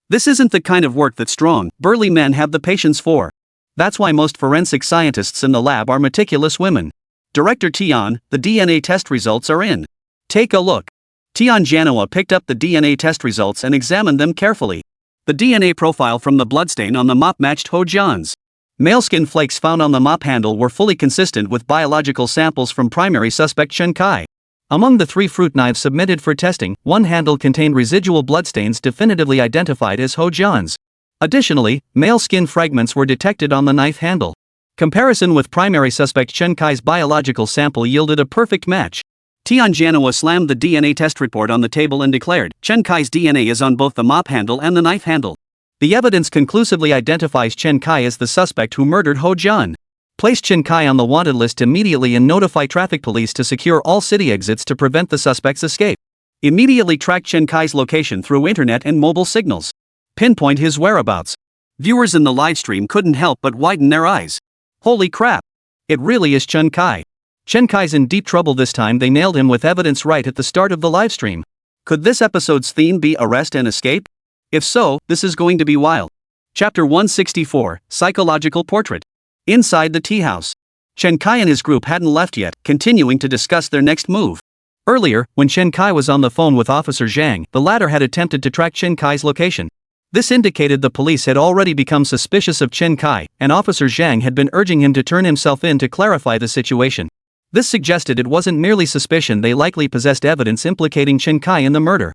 This isn't the kind of work that strong, burly men have the patience for. That's why most forensic scientists in the lab are meticulous women. Director Tian, the DNA test results are in. Take a look. Tianjianhua picked up the DNA test results and examined them carefully. The DNA profile from the bloodstain on the mop matched Ho Jian's. Male skin flakes found on the mop handle were fully consistent with biological samples from primary suspect Chen Kai. Among the 3 fruit knives submitted for testing, one handle contained residual bloodstains definitively identified as Ho Jian's. Additionally, male skin fragments were detected on the knife handle. Comparison with primary suspect Chen Kai's biological sample yielded a perfect match. Tianjianhua slammed the DNA test report on the table and declared, Chen Kai's DNA is on both the mop handle and the knife handle. The evidence conclusively identifies Chen Kai as the suspect who murdered Ho Jian. Place Chen Kai on the wanted list immediately and notify traffic police to secure all city exits to prevent the suspect's escape. Immediately track Chen Kai's location through internet and mobile signals. Pinpoint his whereabouts. Viewers in the livestream couldn't help but widen their eyes. Holy crap! It really is Chen Kai. Chen Kai's in deep trouble this time. They nailed him with evidence right at the start of the livestream. Could this episode's theme be arrest and escape? If so, this is going to be wild. Chapter 164, Psychological Portrait. Inside the tea house. Chen Kai and his group hadn't left yet, continuing to discuss their next move. Earlier, when Chen Kai was on the phone with Officer Zhang, the latter had attempted to track Chen Kai's location. This indicated the police had already become suspicious of Chen Kai, and Officer Zhang had been urging him to turn himself in to clarify the situation. This suggested it wasn't merely suspicion, they likely possessed evidence implicating Chen Kai in the murder.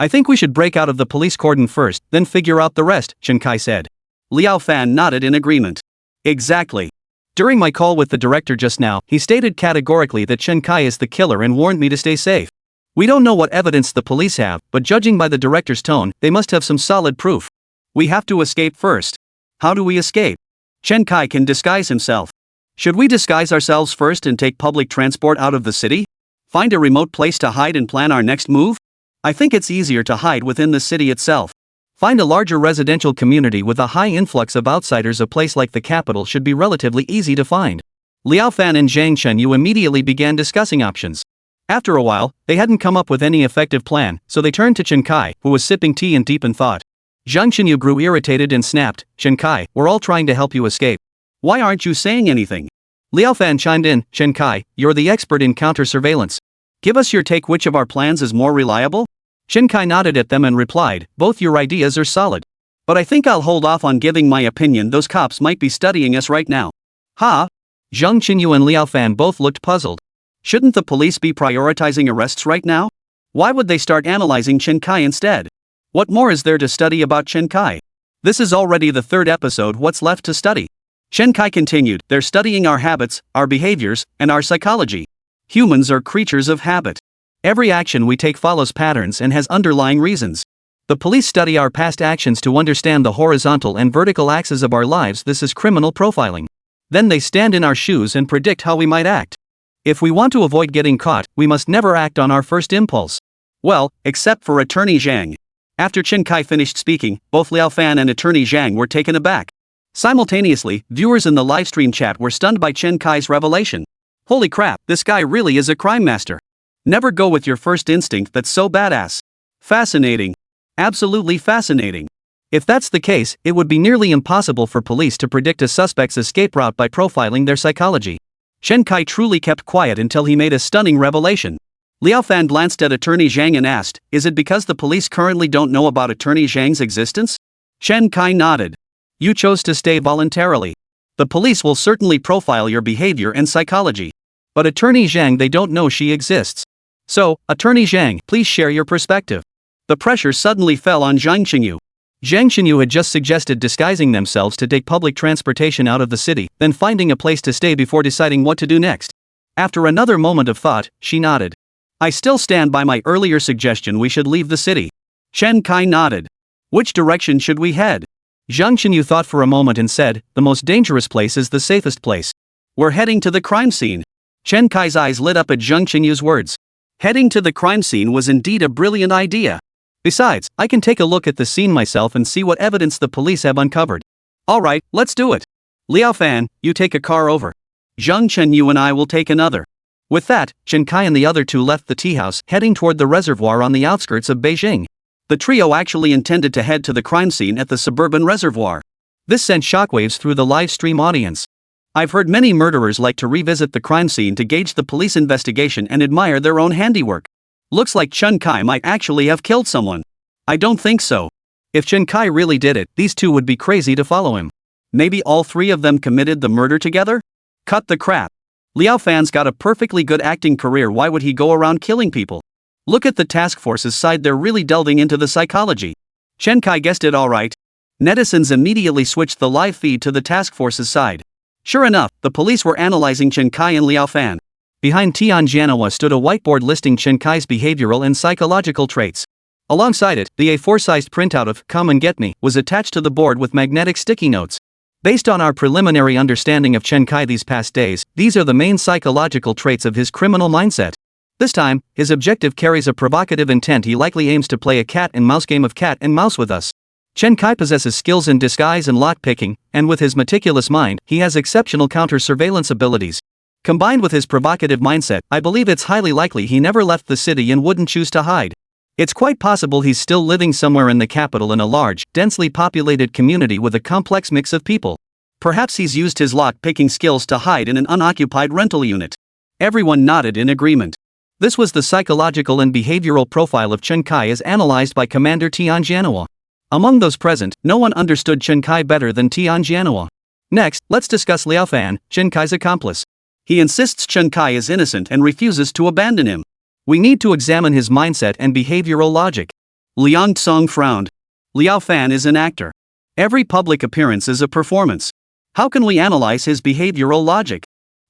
I think we should break out of the police cordon first, then figure out the rest, Chen Kai said. Liao Fan nodded in agreement. Exactly. During my call with the director just now, he stated categorically that Chen Kai is the killer and warned me to stay safe. We don't know what evidence the police have, but judging by the director's tone, they must have some solid proof. We have to escape first. How do we escape? Chen Kai can disguise himself. Should we disguise ourselves first and take public transport out of the city? Find a remote place to hide and plan our next move? I think it's easier to hide within the city itself. Find a larger residential community with a high influx of outsiders. A place like the capital should be relatively easy to find. Liao Fan and Zhang Chenyu immediately began discussing options. After a while, they hadn't come up with any effective plan, so they turned to Chen Kai, who was sipping tea and deep in thought. Zhang Chenyu grew irritated and snapped, "Chen Kai, we're all trying to help you escape. Why aren't you saying anything?" Liao Fan chimed in, "Chen Kai, you're the expert in counter-surveillance. Give us your take. Which of our plans is more reliable?" Chen Kai nodded at them and replied, "Both your ideas are solid. But I think I'll hold off on giving my opinion. Those cops might be studying us right now." "Ha?" Zhang Chenyu and Liao Fan both looked puzzled. Shouldn't the police be prioritizing arrests right now? Why would they start analyzing Chen Kai instead? What more is there to study about Chen Kai? This is already the third episode. What's left to study? Chen Kai continued, "They're studying our habits, our behaviors, and our psychology. Humans are creatures of habit. Every action we take follows patterns and has underlying reasons. The police study our past actions to understand the horizontal and vertical axes of our lives. This is criminal profiling. Then they stand in our shoes and predict how we might act. If we want to avoid getting caught, we must never act on our first impulse. Well, except for Attorney Zhang." After Chen Kai finished speaking, both Liao Fan and Attorney Zhang were taken aback. Simultaneously, viewers in the livestream chat were stunned by Chen Kai's revelation. Holy crap, this guy really is a crime master. Never go with your first instinct. That's so badass. Fascinating. Absolutely fascinating. If that's the case, it would be nearly impossible for police to predict a suspect's escape route by profiling their psychology. Chen Kai truly kept quiet until he made a stunning revelation. Liao Fan glanced at Attorney Zhang and asked, "Is it because the police currently don't know about Attorney Zhang's existence?" Chen Kai nodded. "You chose to stay voluntarily. The police will certainly profile your behavior and psychology. But Attorney Zhang, they don't know she exists. So, Attorney Zhang, please share your perspective." The pressure suddenly fell on Zhang Chenyu. Zhang Chenyu had just suggested disguising themselves to take public transportation out of the city, then finding a place to stay before deciding what to do next. After another moment of thought, she nodded. "I still stand by my earlier suggestion. We should leave the city." Chen Kai nodded. "Which direction should we head?" Zhang Chenyu thought for a moment and said, "The most dangerous place is the safest place. We're heading to the crime scene." Chen Kai's eyes lit up at Zhang Chenyu's words. Heading to the crime scene was indeed a brilliant idea. Besides, I can take a look at the scene myself and see what evidence the police have uncovered. Alright, let's do it. Liao Fan, you take a car over. Zhang Chenyu and I will take another. With that, Chen Kai and the other two left the tea house, heading toward the reservoir on the outskirts of Beijing. The trio actually intended to head to the crime scene at the suburban reservoir. This sent shockwaves through the live stream audience. I've heard many murderers like to revisit the crime scene to gauge the police investigation and admire their own handiwork. Looks like Chen Kai might actually have killed someone. I don't think so. If Chen Kai really did it, these two would be crazy to follow him. Maybe all three of them committed the murder together? Cut the crap. Liao Fan's got a perfectly good acting career. Why would he go around killing people? Look at the task force's side, they're really delving into the psychology. Chen Kai guessed it alright. Netizens immediately switched the live feed to the task force's side. Sure enough, the police were analyzing Chen Kai and Liao Fan. Behind Tianjianhua stood a whiteboard listing Chen Kai's behavioral and psychological traits. Alongside it, the A4-sized printout of "Come and Get Me" was attached to the board with magnetic sticky notes. Based on our preliminary understanding of Chen Kai these past days, these are the main psychological traits of his criminal mindset. This time, his objective carries a provocative intent. He likely aims to play a cat and mouse game of cat and mouse with us. Chen Kai possesses skills in disguise and lock-picking, and with his meticulous mind, he has exceptional counter-surveillance abilities. Combined with his provocative mindset, I believe it's highly likely he never left the city and wouldn't choose to hide. It's quite possible he's still living somewhere in the capital in a large, densely populated community with a complex mix of people. Perhaps he's used his lock-picking skills to hide in an unoccupied rental unit. Everyone nodded in agreement. This was the psychological and behavioral profile of Chen Kai as analyzed by Commander Tianjianhua. Among those present, no one understood Chen Kai better than Tianjianhua. Next, let's discuss Liao Fan, Chen Kai's accomplice. He insists Chen Kai is innocent and refuses to abandon him. We need to examine his mindset and behavioral logic. Liang Tsong frowned. Liao Fan is an actor. Every public appearance is a performance. How can we analyze his behavioral logic?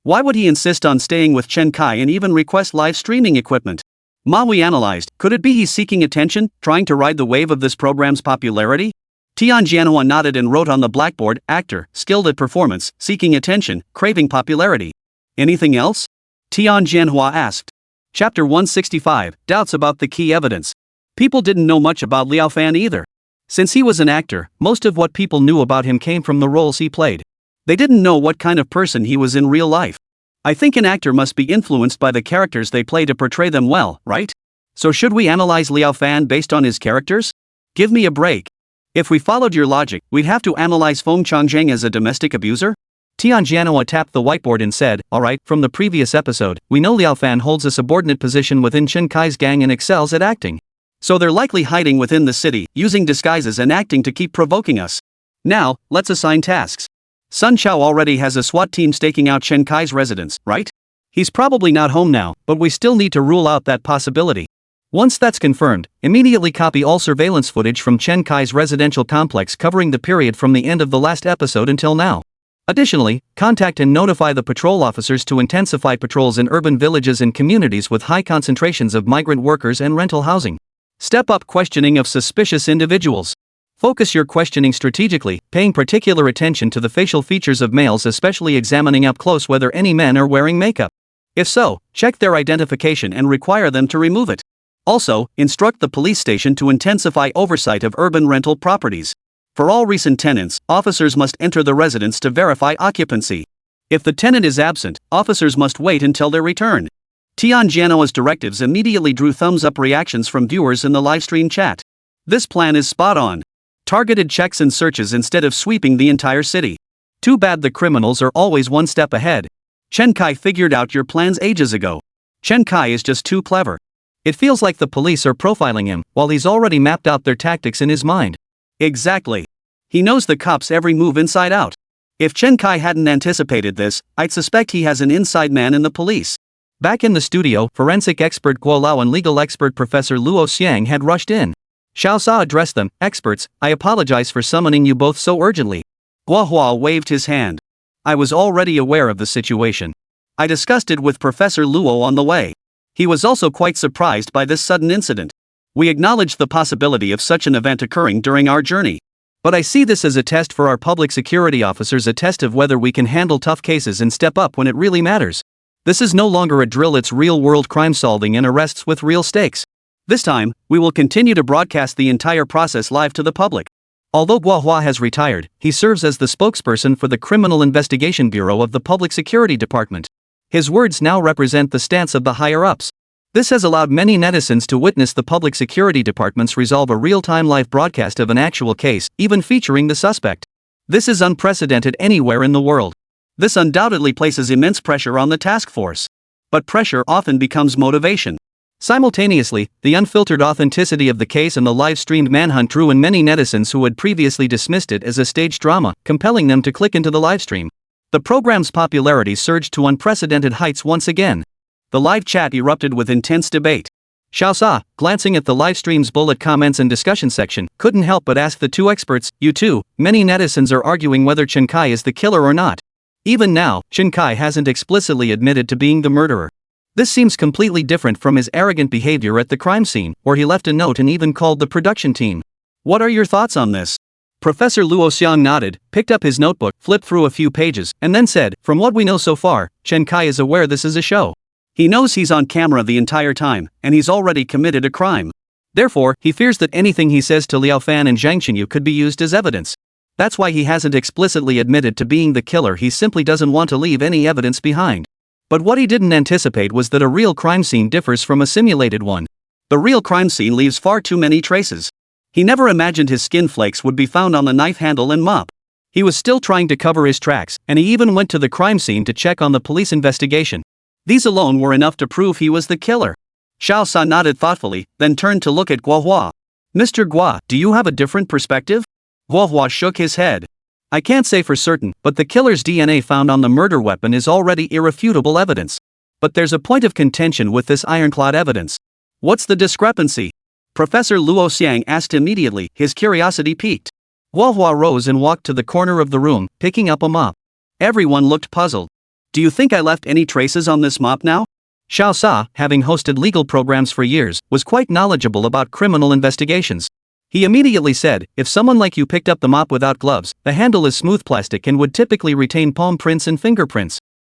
Why would he insist on staying with Chen Kai and even request live streaming equipment? We analyzed, could it be he's seeking attention, trying to ride the wave of this program's popularity? Tianjianhua nodded and wrote on the blackboard, actor, skilled at performance, seeking attention, craving popularity. Anything else? Tianjianhua asked. Chapter 165, Doubts about the key evidence. People didn't know much about Liao Fan either. Since he was an actor, most of what people knew about him came from the roles he played. They didn't know what kind of person he was in real life. I think an actor must be influenced by the characters they play to portray them well, right? So should we analyze Liao Fan based on his characters? Give me a break. If we followed your logic, we'd have to analyze Feng Changjing as a domestic abuser? Tianjianhua tapped the whiteboard and said, alright, from the previous episode, we know Liao Fan holds a subordinate position within Chen Kai's gang and excels at acting. So they're likely hiding within the city, using disguises and acting to keep provoking us. Now, let's assign tasks. Sun Chao already has a SWAT team staking out Chen Kai's residence, right? He's probably not home now, but we still need to rule out that possibility. Once that's confirmed, immediately copy all surveillance footage from Chen Kai's residential complex covering the period from the end of the last episode until now. Additionally, contact and notify the patrol officers to intensify patrols in urban villages and communities with high concentrations of migrant workers and rental housing. Step up questioning of suspicious individuals. Focus your questioning strategically, paying particular attention to the facial features of males, especially examining up close whether any men are wearing makeup. If so, check their identification and require them to remove it. Also, instruct the police station to intensify oversight of urban rental properties. For all recent tenants, officers must enter the residence to verify occupancy. If the tenant is absent, officers must wait until their return. Tianjianhua's directives immediately drew thumbs-up reactions from viewers in the livestream chat. This plan is spot on. Targeted checks and searches instead of sweeping the entire city. Too bad the criminals are always one step ahead. Chen Kai figured out your plans ages ago. Chen Kai is just too clever. It feels like the police are profiling him, while he's already mapped out their tactics in his mind. Exactly. He knows the cops' every move inside out. If Chen Kai hadn't anticipated this, I'd suspect he has an inside man in the police. Back in the studio, forensic expert Guo Lao and legal expert Professor Luo Xiang had rushed in. Xiao Sa addressed them, experts, I apologize for summoning you both so urgently. Guo Hua waved his hand. I was already aware of the situation. I discussed it with Professor Luo on the way. He was also quite surprised by this sudden incident. We acknowledged the possibility of such an event occurring during our journey. But I see this as a test for our public security officers, a test of whether we can handle tough cases and step up when it really matters. This is no longer a drill, it's real-world crime solving and arrests with real stakes. This time, we will continue to broadcast the entire process live to the public. Although Guo Hua has retired, he serves as the spokesperson for the Criminal Investigation Bureau of the Public Security Department. His words now represent the stance of the higher-ups. This has allowed many netizens to witness the public security departments resolve a real-time live broadcast of an actual case, even featuring the suspect. This is unprecedented anywhere in the world. This undoubtedly places immense pressure on the task force. But pressure often becomes motivation. Simultaneously, the unfiltered authenticity of the case and the live-streamed manhunt drew in many netizens who had previously dismissed it as a staged drama, compelling them to click into the livestream. The program's popularity surged to unprecedented heights once again. The live chat erupted with intense debate. Xiao Sa, glancing at the livestream's bullet comments and discussion section, couldn't help but ask the two experts, you two, many netizens are arguing whether Chen Kai is the killer or not. Even now, Chen Kai hasn't explicitly admitted to being the murderer. This seems completely different from his arrogant behavior at the crime scene, where he left a note and even called the production team. What are your thoughts on this? Professor Luo Xiang nodded, picked up his notebook, flipped through a few pages, and then said, from what we know so far, Chen Kai is aware this is a show. He knows he's on camera the entire time, and he's already committed a crime. Therefore, he fears that anything he says to Liao Fan and Zhang Qinyu could be used as evidence. That's why he hasn't explicitly admitted to being the killer, he simply doesn't want to leave any evidence behind. But what he didn't anticipate was that a real crime scene differs from a simulated one. The real crime scene leaves far too many traces. He never imagined his skin flakes would be found on the knife handle and mop. He was still trying to cover his tracks, and he even went to the crime scene to check on the police investigation. These alone were enough to prove he was the killer. Xiao Sa nodded thoughtfully, then turned to look at Guo Hua. Mr. Guo, do you have a different perspective? Guo Hua shook his head. I can't say for certain, but the killer's DNA found on the murder weapon is already irrefutable evidence. But there's a point of contention with this ironclad evidence. What's the discrepancy? Professor Luo Xiang asked immediately, his curiosity piqued. Guo Hua rose and walked to the corner of the room, picking up a mop. Everyone looked puzzled. Do you think I left any traces on this mop now? Xiao Sa, having hosted legal programs for years, was quite knowledgeable about criminal investigations. He immediately said, if someone like you picked up the mop without gloves, the handle is smooth plastic and would typically retain palm prints and fingerprints.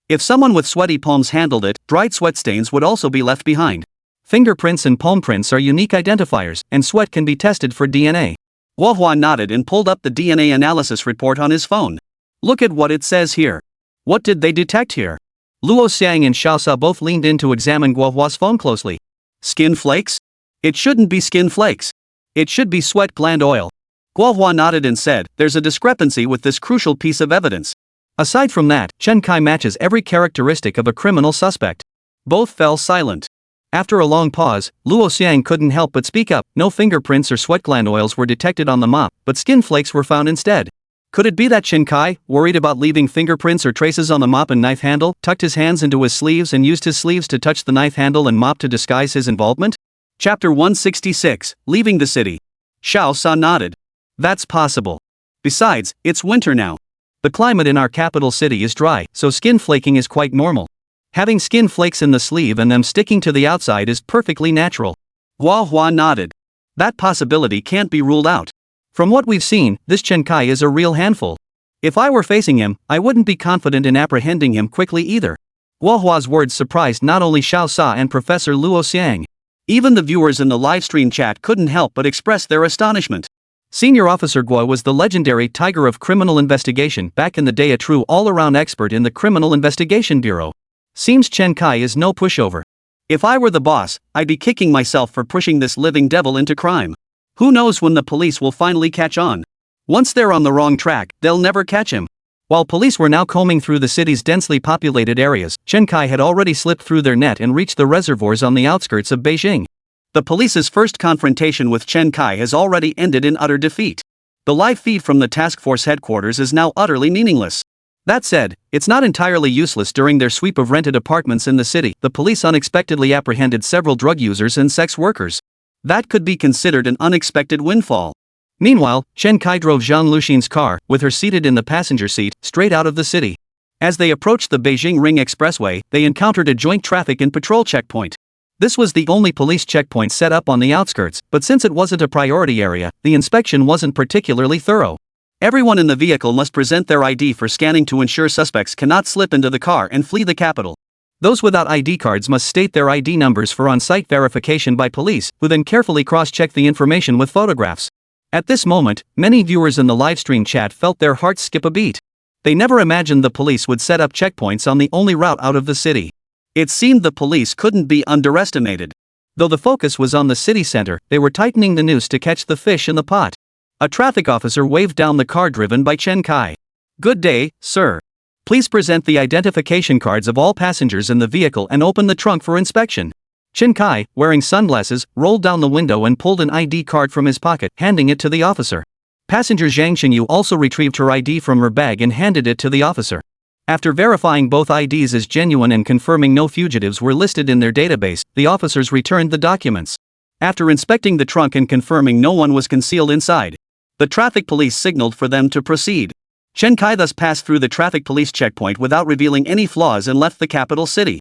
If someone with sweaty palms handled it, dried sweat stains would also be left behind. Fingerprints and palm prints are unique identifiers, and sweat can be tested for DNA. Manhwa nodded and pulled up the DNA analysis report on his phone. Look at what it says here. What did they detect here? Luo Xiang and Xiao Sa both leaned in to examine Guohua's phone closely. Skin flakes? It shouldn't be skin flakes. It should be sweat gland oil. Guohua nodded and said, there's a discrepancy with this crucial piece of evidence. Aside from that, Chen Kai matches every characteristic of a criminal suspect. Both fell silent. After a long pause, Luo Xiang couldn't help but speak up. No fingerprints or sweat gland oils were detected on the mop, but skin flakes were found instead. Could it be that Chen Kai, worried about leaving fingerprints or traces on the mop and knife handle, tucked his hands into his sleeves and used his sleeves to touch the knife handle and mop to disguise his involvement? Chapter 166, Leaving the City. Xiao Sa nodded. That's possible. Besides, it's winter now. The climate in our capital city is dry, so skin flaking is quite normal. Having skin flakes in the sleeve and them sticking to the outside is perfectly natural. Guohua nodded. That possibility can't be ruled out. From what we've seen, this Chen Kai is a real handful. If I were facing him, I wouldn't be confident in apprehending him quickly either. Guohua's words surprised not only Xiao Sa and Professor Luo Xiang. Even the viewers in the livestream chat couldn't help but express their astonishment. Senior Officer Guo was the legendary tiger of criminal investigation, back in the day a true all-around expert in the Criminal Investigation Bureau. Seems Chen Kai is no pushover. If I were the boss, I'd be kicking myself for pushing this living devil into crime. Who knows when the police will finally catch on? Once they're on the wrong track, they'll never catch him. While police were now combing through the city's densely populated areas, Chen Kai had already slipped through their net and reached the reservoirs on the outskirts of Beijing. The police's first confrontation with Chen Kai has already ended in utter defeat. The live feed from the task force headquarters is now utterly meaningless. That said, it's not entirely useless. During their sweep of rented apartments in the city, the police unexpectedly apprehended several drug users and sex workers. That could be considered an unexpected windfall. Meanwhile, Chen Kai drove Zhang Luxin's car, with her seated in the passenger seat, straight out of the city. As they approached the Beijing Ring Expressway, they encountered a joint traffic and patrol checkpoint. This was the only police checkpoint set up on the outskirts, but since it wasn't a priority area, the inspection wasn't particularly thorough. Everyone in the vehicle must present their ID for scanning to ensure suspects cannot slip into the car and flee the capital. Those without ID cards must state their ID numbers for on-site verification by police, who then carefully cross-check the information with photographs. At this moment, many viewers in the livestream chat felt their hearts skip a beat. They never imagined the police would set up checkpoints on the only route out of the city. It seemed the police couldn't be underestimated. Though the focus was on the city center, they were tightening the noose to catch the fish in the pot. A traffic officer waved down the car driven by Chen Kai. "Good day, sir. Please present the identification cards of all passengers in the vehicle and open the trunk for inspection." Chen Kai, wearing sunglasses, rolled down the window and pulled an ID card from his pocket, handing it to the officer. Passenger Zhang Xingyu also retrieved her ID from her bag and handed it to the officer. After verifying both IDs as genuine and confirming no fugitives were listed in their database, the officers returned the documents. After inspecting the trunk and confirming no one was concealed inside, the traffic police signaled for them to proceed. Chen Kai thus passed through the traffic police checkpoint without revealing any flaws and left the capital city.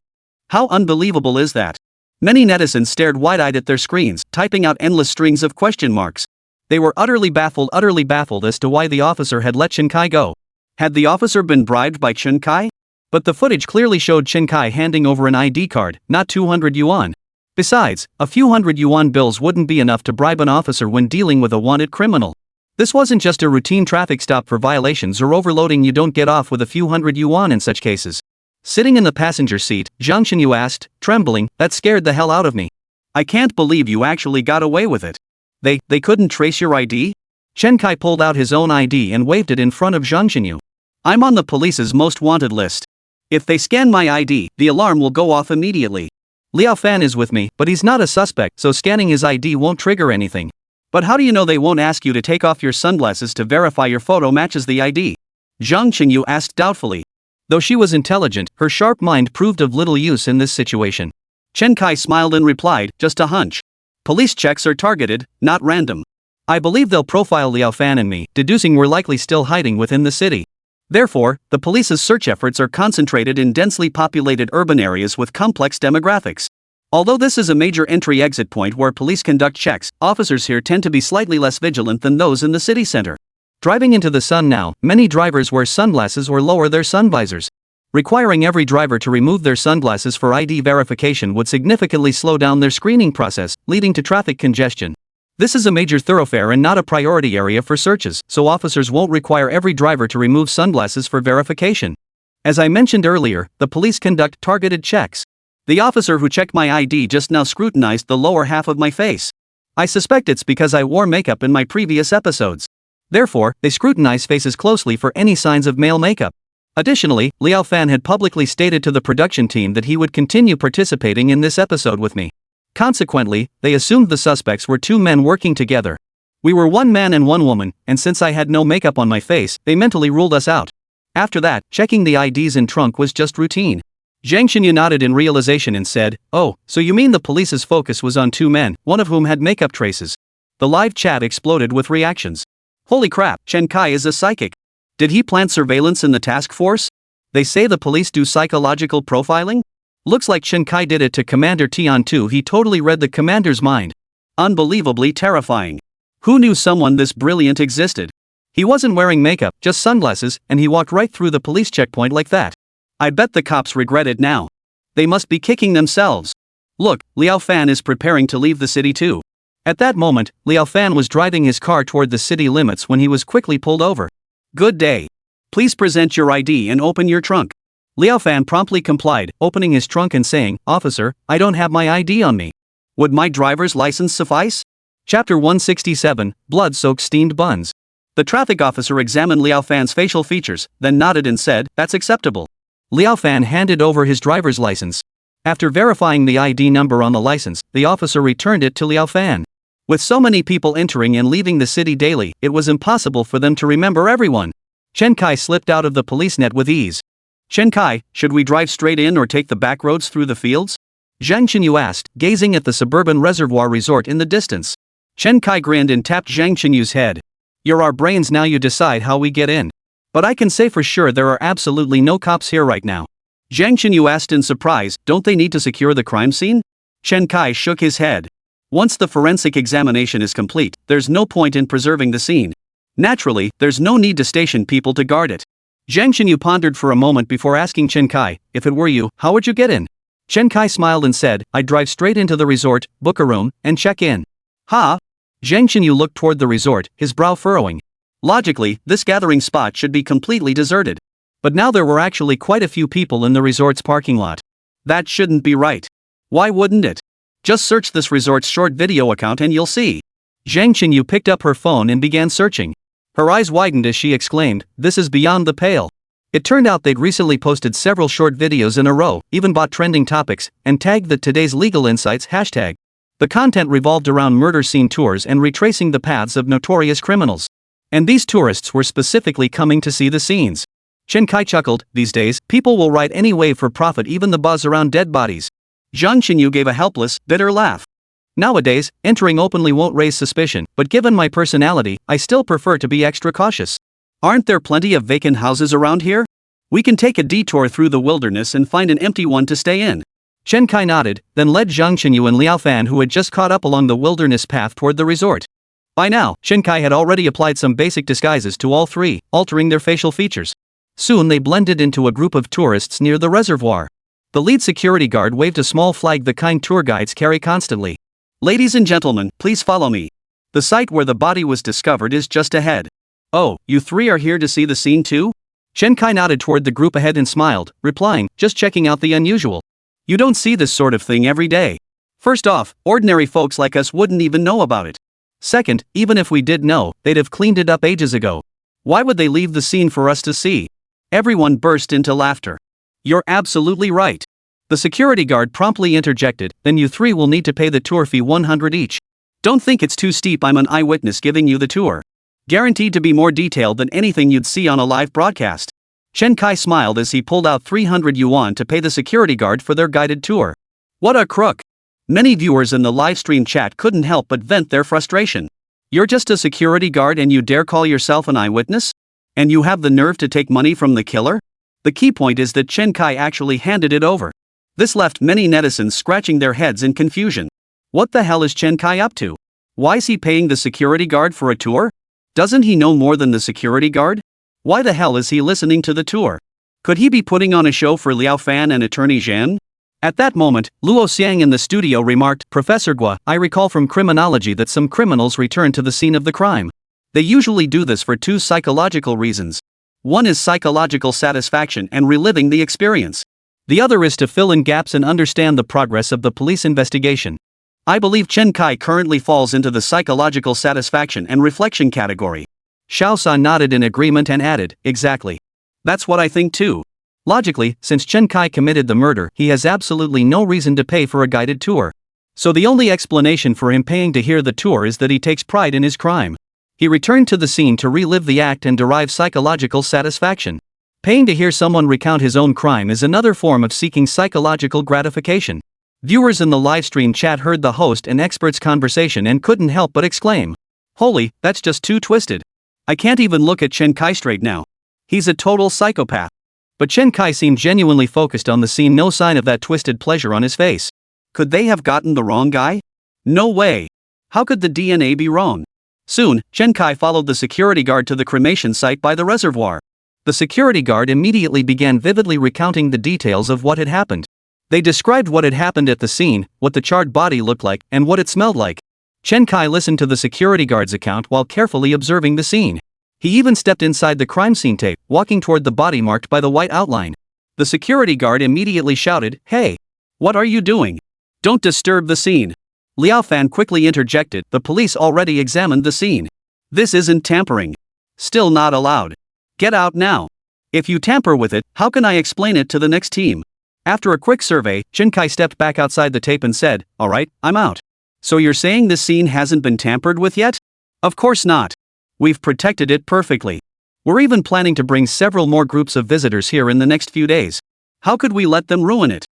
How unbelievable is that? Many netizens stared wide-eyed at their screens, typing out endless strings of question marks. They were utterly baffled as to why the officer had let Chen Kai go. Had the officer been bribed by Chen Kai? But the footage clearly showed Chen Kai handing over an ID card, not 200 yuan. Besides, a few hundred yuan bills wouldn't be enough to bribe an officer when dealing with a wanted criminal. This wasn't just a routine traffic stop for violations or overloading. You don't get off with a few hundred yuan in such cases. Sitting in the passenger seat, Zhang Xinyu asked, trembling, "That scared the hell out of me. I can't believe you actually got away with it. They couldn't trace your ID?" Chen Kai pulled out his own ID and waved it in front of Zhang Xinyu. "I'm on the police's most wanted list. If they scan my ID, the alarm will go off immediately. Liao Fan is with me, but he's not a suspect, so scanning his ID won't trigger anything. But how do you know they won't ask you to take off your sunglasses to verify your photo matches the ID?" Zhang Xingyu asked doubtfully. Though she was intelligent, her sharp mind proved of little use in this situation. Chen Kai smiled and replied, "Just a hunch. Police checks are targeted, not random. I believe they'll profile Liao Fan and me, deducing we're likely still hiding within the city. Therefore, the police's search efforts are concentrated in densely populated urban areas with complex demographics. Although this is a major entry-exit point where police conduct checks, officers here tend to be slightly less vigilant than those in the city center. Driving into the sun now, many drivers wear sunglasses or lower their sun visors. Requiring every driver to remove their sunglasses for ID verification would significantly slow down their screening process, leading to traffic congestion. This is a major thoroughfare and not a priority area for searches, so officers won't require every driver to remove sunglasses for verification. As I mentioned earlier, the police conduct targeted checks. The officer who checked my ID just now scrutinized the lower half of my face. I suspect it's because I wore makeup in my previous episodes. Therefore, they scrutinize faces closely for any signs of male makeup. Additionally, Liao Fan had publicly stated to the production team that he would continue participating in this episode with me. Consequently, they assumed the suspects were two men working together. We were one man and one woman, and since I had no makeup on my face, they mentally ruled us out. After that, checking the IDs in trunk was just routine. Zhang Xinyu nodded in realization and said, "Oh, so you mean the police's focus was on two men, one of whom had makeup traces." The live chat exploded with reactions. Holy crap, Chen Kai is a psychic. Did he plant surveillance in the task force? They say the police do psychological profiling? Looks like Chen Kai did it to Commander Tian too. He totally read the commander's mind. Unbelievably terrifying. Who knew someone this brilliant existed? He wasn't wearing makeup, just sunglasses, and he walked right through the police checkpoint like that. I bet the cops regret it now. They must be kicking themselves. Look, Liao Fan is preparing to leave the city too. At that moment, Liao Fan was driving his car toward the city limits when he was quickly pulled over. Good day. Please present your ID and open your trunk. Liao Fan promptly complied, opening his trunk and saying, "Officer, I don't have my ID on me. Would my driver's license suffice?" Chapter 167, Blood-Soaked Steamed Buns. The traffic officer examined Liao Fan's facial features, then nodded and said, "That's acceptable." Liao Fan handed over his driver's license. After verifying the ID number on the license, the officer returned it to Liao Fan. With so many people entering and leaving the city daily, it was impossible for them to remember everyone. Chen Kai slipped out of the police net with ease. "Chen Kai, should we drive straight in or take the back roads through the fields?" Zhang Xinyu asked, gazing at the suburban reservoir resort in the distance. Chen Kai grinned and tapped Zhang Xinyu's head. "You're our brains, now you decide how we get in. But I can say for sure there are absolutely no cops here right now." Zhang Xinyu asked in surprise, "Don't they need to secure the crime scene?" Chen Kai shook his head. "Once the forensic examination is complete, there's no point in preserving the scene. Naturally, there's no need to station people to guard it." Zhang Xinyu pondered for a moment before asking Chen Kai, "If it were you, how would you get in?" Chen Kai smiled and said, "I'd drive straight into the resort, book a room, and check in." "Ha?" Zhang Xinyu looked toward the resort, his brow furrowing. Logically, this gathering spot should be completely deserted. But now there were actually quite a few people in the resort's parking lot. That shouldn't be right. Why wouldn't it? Just search this resort's short video account and you'll see. Zhang Xinyu picked up her phone and began searching. Her eyes widened as she exclaimed, "This is beyond the pale." It turned out they'd recently posted several short videos in a row, even bought trending topics, and tagged the Today's Legal Insights hashtag. The content revolved around murder scene tours and retracing the paths of notorious criminals. And these tourists were specifically coming to see the scenes. Chen Kai chuckled, "These days, people will ride any wave for profit, even the buzz around dead bodies." Zhang Xinyu gave a helpless, bitter laugh. "Nowadays, entering openly won't raise suspicion, but given my personality, I still prefer to be extra cautious. Aren't there plenty of vacant houses around here? We can take a detour through the wilderness and find an empty one to stay in." Chen Kai nodded, then led Zhang Xinyu and Liao Fan, who had just caught up, along the wilderness path toward the resort. By now, Chen Kai had already applied some basic disguises to all three, altering their facial features. Soon they blended into a group of tourists near the reservoir. The lead security guard waved a small flag the kind tour guides carry constantly. "Ladies and gentlemen, please follow me. The site where the body was discovered is just ahead." "Oh, you three are here to see the scene too?" Chen Kai nodded toward the group ahead and smiled, replying, "Just checking out the unusual. You don't see this sort of thing every day. First off, ordinary folks like us wouldn't even know about it. Second, even if we did know, they'd have cleaned it up ages ago. Why would they leave the scene for us to see?" Everyone burst into laughter. "You're absolutely right." The security guard promptly interjected, "Then you three will need to pay the tour fee 100 each. Don't think it's too steep, I'm an eyewitness giving you the tour. Guaranteed to be more detailed than anything you'd see on a live broadcast." Chen Kai smiled as he pulled out 300 yuan to pay the security guard for their guided tour. What a crook! Many viewers in the livestream chat couldn't help but vent their frustration. "You're just a security guard and you dare call yourself an eyewitness? And you have the nerve to take money from the killer?" The key point is that Chen Kai actually handed it over. This left many netizens scratching their heads in confusion. What the hell is Chen Kai up to? Why is he paying the security guard for a tour? Doesn't he know more than the security guard? Why the hell is he listening to the tour? Could he be putting on a show for Liao Fan and Attorney Zhen? At that moment, Luo Xiang in the studio remarked, "Professor Gua, I recall from criminology that some criminals return to the scene of the crime. They usually do this for two psychological reasons. One is psychological satisfaction and reliving the experience. The other is to fill in gaps and understand the progress of the police investigation. I believe Chen Kai currently falls into the psychological satisfaction and reflection category." Xiao Sa nodded in agreement and added, "Exactly. That's what I think too. Logically, since Chen Kai committed the murder, he has absolutely no reason to pay for a guided tour. So the only explanation for him paying to hear the tour is that he takes pride in his crime. He returned to the scene to relive the act and derive psychological satisfaction. Paying to hear someone recount his own crime is another form of seeking psychological gratification." Viewers in the livestream chat heard the host and expert's conversation and couldn't help but exclaim, "Holy, that's just too twisted. I can't even look at Chen Kai straight now. He's a total psychopath." But Chen Kai seemed genuinely focused on the scene, no sign of that twisted pleasure on his face. Could they have gotten the wrong guy? No way. How could the DNA be wrong? Soon, Chen Kai followed the security guard to the cremation site by the reservoir. The security guard immediately began vividly recounting the details of what had happened. They described what had happened at the scene, what the charred body looked like, and what it smelled like. Chen Kai listened to the security guard's account while carefully observing the scene. He even stepped inside the crime scene tape, walking toward the body marked by the white outline. The security guard immediately shouted, "Hey! What are you doing? Don't disturb the scene." Liao Fan quickly interjected, "The police already examined the scene. This isn't tampering. Still not allowed. Get out now. If you tamper with it, how can I explain it to the next team?" After a quick survey, Chen Kai stepped back outside the tape and said, "Alright, I'm out. So you're saying this scene hasn't been tampered with yet? Of course not. We've protected it perfectly. We're even planning to bring several more groups of visitors here in the next few days. How could we let them ruin it?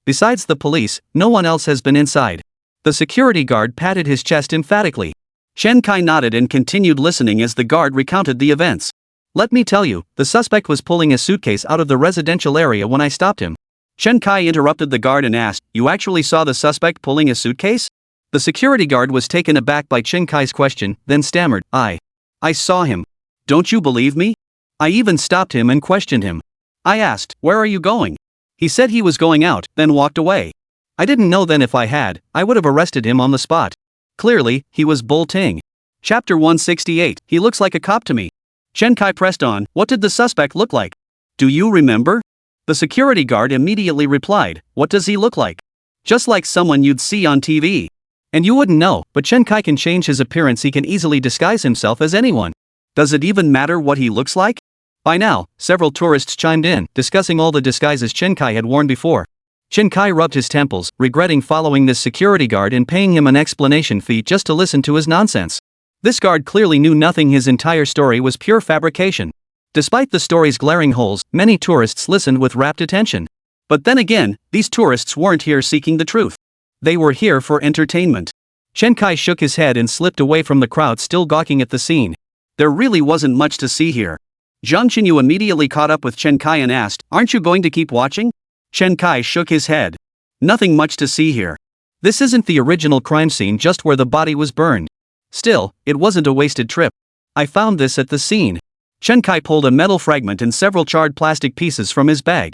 Besides the police, no one else has been inside." The security guard patted his chest emphatically. Chen Kai nodded and continued listening as the guard recounted the events. "Let me tell you, the suspect was pulling a suitcase out of the residential area when I stopped him." Chen Kai interrupted the guard and asked, "You actually saw the suspect pulling a suitcase?" The security guard was taken aback by Chen Kai's question, then stammered, I saw him. Don't you believe me? I even stopped him and questioned him. I asked, 'Where are you going?' He said he was going out, then walked away. I didn't know then if I had, I would have arrested him on the spot. Clearly, he was bolting." Chapter 168, "He looks like a cop to me." Chen Kai pressed on, "What did the suspect look like? Do you remember?" The security guard immediately replied, "What does he look like? Just like someone you'd see on TV. And you wouldn't know, but Chen Kai can change his appearance. He can easily disguise himself as anyone. Does it even matter what he looks like?" By now, several tourists chimed in, discussing all the disguises Chen Kai had worn before. Chen Kai rubbed his temples, regretting following this security guard and paying him an explanation fee just to listen to his nonsense. This guard clearly knew nothing. His entire story was pure fabrication. Despite the story's glaring holes, many tourists listened with rapt attention. But then again, these tourists weren't here seeking the truth. They were here for entertainment. Chen Kai shook his head and slipped away from the crowd still gawking at the scene. There really wasn't much to see here. Zhang Qinyu immediately caught up with Chen Kai and asked, "Aren't you going to keep watching?" Chen Kai shook his head. "Nothing much to see here. This isn't the original crime scene, just where the body was burned. Still, it wasn't a wasted trip. I found this at the scene." Chen Kai pulled a metal fragment and several charred plastic pieces from his bag.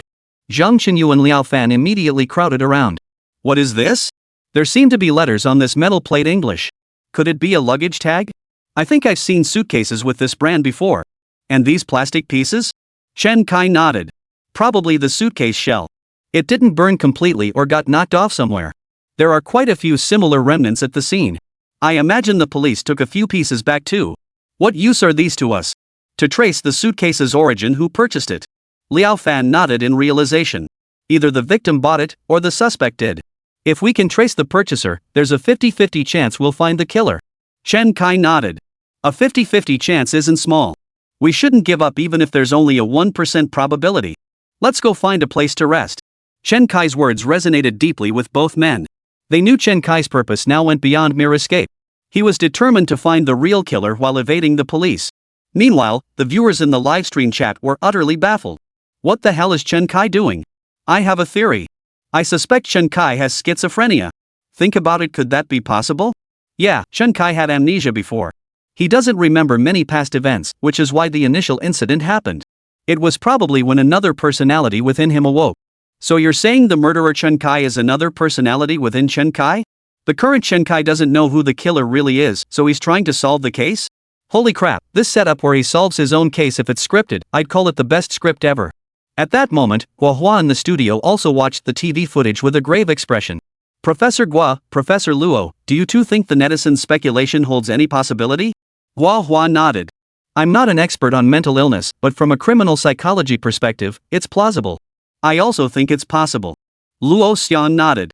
Zhang Qinyu and Liao Fan immediately crowded around. "What is this?" There seemed to be letters on this metal plate. English. Could it be a luggage tag? I think I've seen suitcases with this brand before. And these plastic pieces? Chen Kai nodded. Probably the suitcase shell. It didn't burn completely or got knocked off somewhere. There are quite a few similar remnants at the scene. I imagine the police took a few pieces back too. What use are these to us? To trace the suitcase's origin, who purchased it. Liao Fan nodded in realization. Either the victim bought it, or the suspect did. If we can trace the purchaser, there's a 50-50 chance we'll find the killer. Chen Kai nodded. A 50-50 chance isn't small. We shouldn't give up even if there's only a 1% probability. Let's go find a place to rest. Chen Kai's words resonated deeply with both men. They knew Chen Kai's purpose now went beyond mere escape. He was determined to find the real killer while evading the police. Meanwhile, the viewers in the livestream chat were utterly baffled. What the hell is Chen Kai doing? I have a theory. I suspect Chen Kai has schizophrenia. Think about it, could that be possible? Yeah, Chen Kai had amnesia before. He doesn't remember many past events, which is why the initial incident happened. It was probably when another personality within him awoke. So you're saying the murderer Chen Kai is another personality within Chen Kai? The current Chen Kai doesn't know who the killer really is, so he's trying to solve the case? Holy crap, this setup where he solves his own case, if it's scripted, I'd call it the best script ever. At that moment, Hua in the studio also watched the TV footage with a grave expression. Professor Gua, Professor Luo, do you two think the netizens' speculation holds any possibility? Hua nodded. I'm not an expert on mental illness, but from a criminal psychology perspective, it's plausible. I also think it's possible. Luo Xian nodded.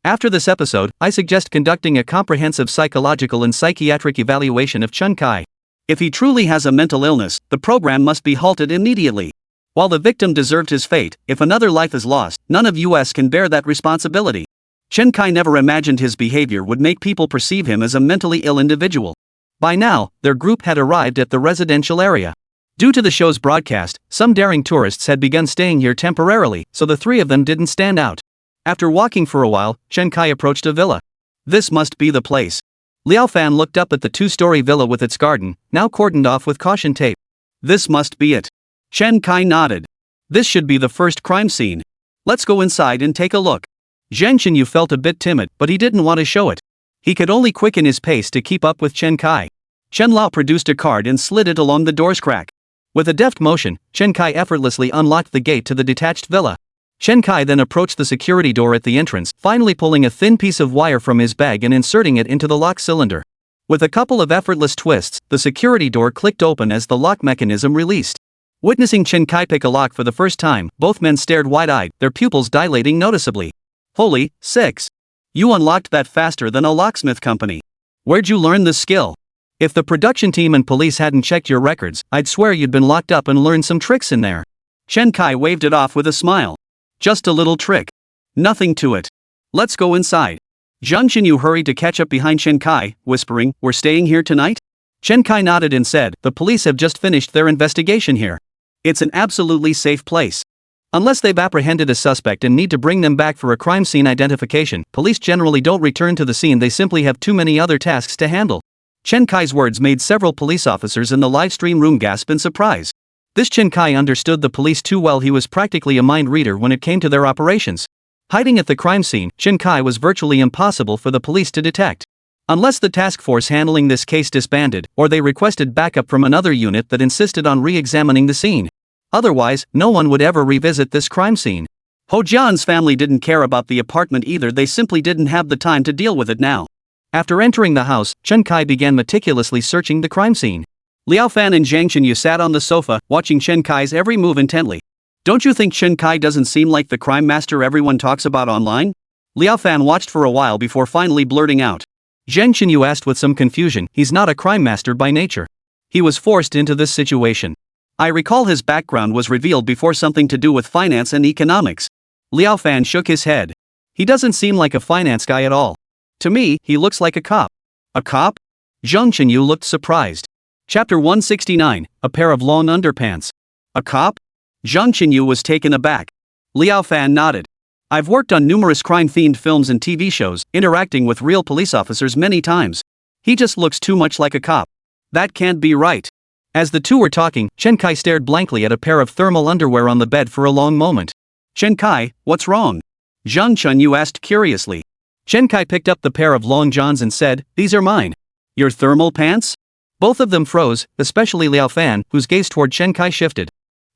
After this episode, I suggest conducting a comprehensive psychological and psychiatric evaluation of Chen Kai. If he truly has a mental illness, the program must be halted immediately. While the victim deserved his fate, if another life is lost, none of us can bear that responsibility. Chen Kai never imagined his behavior would make people perceive him as a mentally ill individual. By now, their group had arrived at the residential area. Due to the show's broadcast, some daring tourists had begun staying here temporarily, so the three of them didn't stand out. After walking for a while, Chen Kai approached a villa. This must be the place. Liao Fan looked up at the two-story villa with its garden, now cordoned off with caution tape. This must be it. Chen Kai nodded. This should be the first crime scene. Let's go inside and take a look. Zhang Xinyu felt a bit timid, but he didn't want to show it. He could only quicken his pace to keep up with Chen Kai. Chen Lao produced a card and slid it along the door's crack. With a deft motion, Chen Kai effortlessly unlocked the gate to the detached villa. Chen Kai then approached the security door at the entrance, finally pulling a thin piece of wire from his bag and inserting it into the lock cylinder. With a couple of effortless twists, the security door clicked open as the lock mechanism released. Witnessing Chen Kai pick a lock for the first time, both men stared wide-eyed, their pupils dilating noticeably. Holy, six! You unlocked that faster than a locksmith company. Where'd you learn this skill? If the production team and police hadn't checked your records, I'd swear you'd been locked up and learned some tricks in there. Chen Kai waved it off with a smile. Just a little trick. Nothing to it. Let's go inside. Zhang Xinyu hurried to catch up behind Chen Kai, whispering, "We're staying here tonight?" Chen Kai nodded and said, "The police have just finished their investigation here. It's an absolutely safe place. Unless they've apprehended a suspect and need to bring them back for a crime scene identification, police generally don't return to the scene, they simply have too many other tasks to handle." Chen Kai's words made several police officers in the live stream room gasp in surprise. This Chen Kai understood the police too well, he was practically a mind reader when it came to their operations. Hiding at the crime scene, Chen Kai was virtually impossible for the police to detect. Unless the task force handling this case disbanded, or they requested backup from another unit that insisted on re-examining the scene. Otherwise, no one would ever revisit this crime scene. Ho Jian's family didn't care about the apartment either, they simply didn't have the time to deal with it now. After entering the house, Chen Kai began meticulously searching the crime scene. Liao Fan and Zhang Xinyu sat on the sofa, watching Chen Kai's every move intently. Don't you think Chen Kai doesn't seem like the crime master everyone talks about online? Liao Fan watched for a while before finally blurting out. Zhang Xinyu asked with some confusion, "He's not a crime master by nature. He was forced into this situation. I recall his background was revealed before, something to do with finance and economics." Liao Fan shook his head. "He doesn't seem like a finance guy at all. To me, he looks like a cop." "A cop?" Zhang Xinyu looked surprised. Chapter 169, A Pair of Long Underpants. "A cop?" Zhang Xinyu was taken aback. Liao Fan nodded. "I've worked on numerous crime-themed films and TV shows, interacting with real police officers many times. He just looks too much like a cop. That can't be right." As the two were talking, Chen Kai stared blankly at a pair of thermal underwear on the bed for a long moment. "Chen Kai, what's wrong?" Zhang Xinyu asked curiously. Chen Kai picked up the pair of long johns and said, "These are mine." "Your thermal pants?" Both of them froze, especially Liao Fan, whose gaze toward Chen Kai shifted.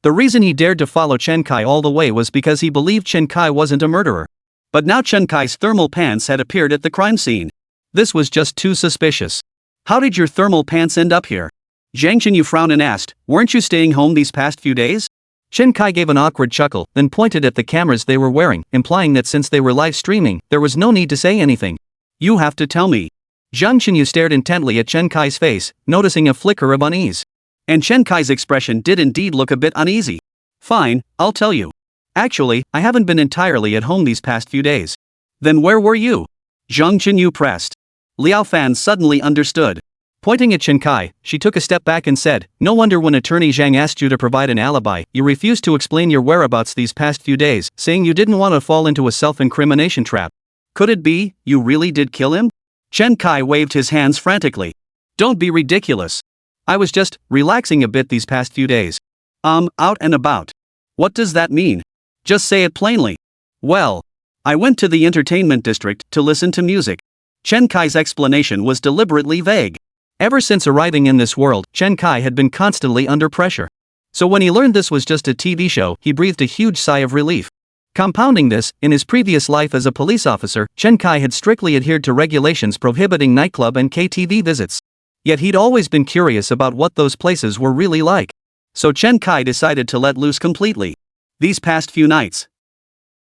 The reason he dared to follow Chen Kai all the way was because he believed Chen Kai wasn't a murderer. But now Chen Kai's thermal pants had appeared at the crime scene. This was just too suspicious. "How did your thermal pants end up here?" Zhang Xinyu frowned and asked, "Weren't you staying home these past few days?" Chen Kai gave an awkward chuckle, then pointed at the cameras they were wearing, implying that since they were live streaming, there was no need to say anything. "You have to tell me." Zhang Xinyu stared intently at Chen Kai's face, noticing a flicker of unease. And Chen Kai's expression did indeed look a bit uneasy. "Fine, I'll tell you. Actually, I haven't been entirely at home these past few days." "Then where were you?" Zhang Xinyu pressed. Liao Fan suddenly understood. Pointing at Chen Kai, she took a step back and said, "No wonder when Attorney Zhang asked you to provide an alibi, you refused to explain your whereabouts these past few days, saying you didn't want to fall into a self-incrimination trap. Could it be, you really did kill him?" Chen Kai waved his hands frantically. "Don't be ridiculous. I was just relaxing a bit these past few days. Out and about." "What does that mean? Just say it plainly." "Well, I went to the entertainment district to listen to music." Chen Kai's explanation was deliberately vague. Ever since arriving in this world, Chen Kai had been constantly under pressure. So when he learned this was just a TV show, he breathed a huge sigh of relief. Compounding this, in his previous life as a police officer, Chen Kai had strictly adhered to regulations prohibiting nightclub and KTV visits. Yet he'd always been curious about what those places were really like. So Chen Kai decided to let loose completely. These past few nights,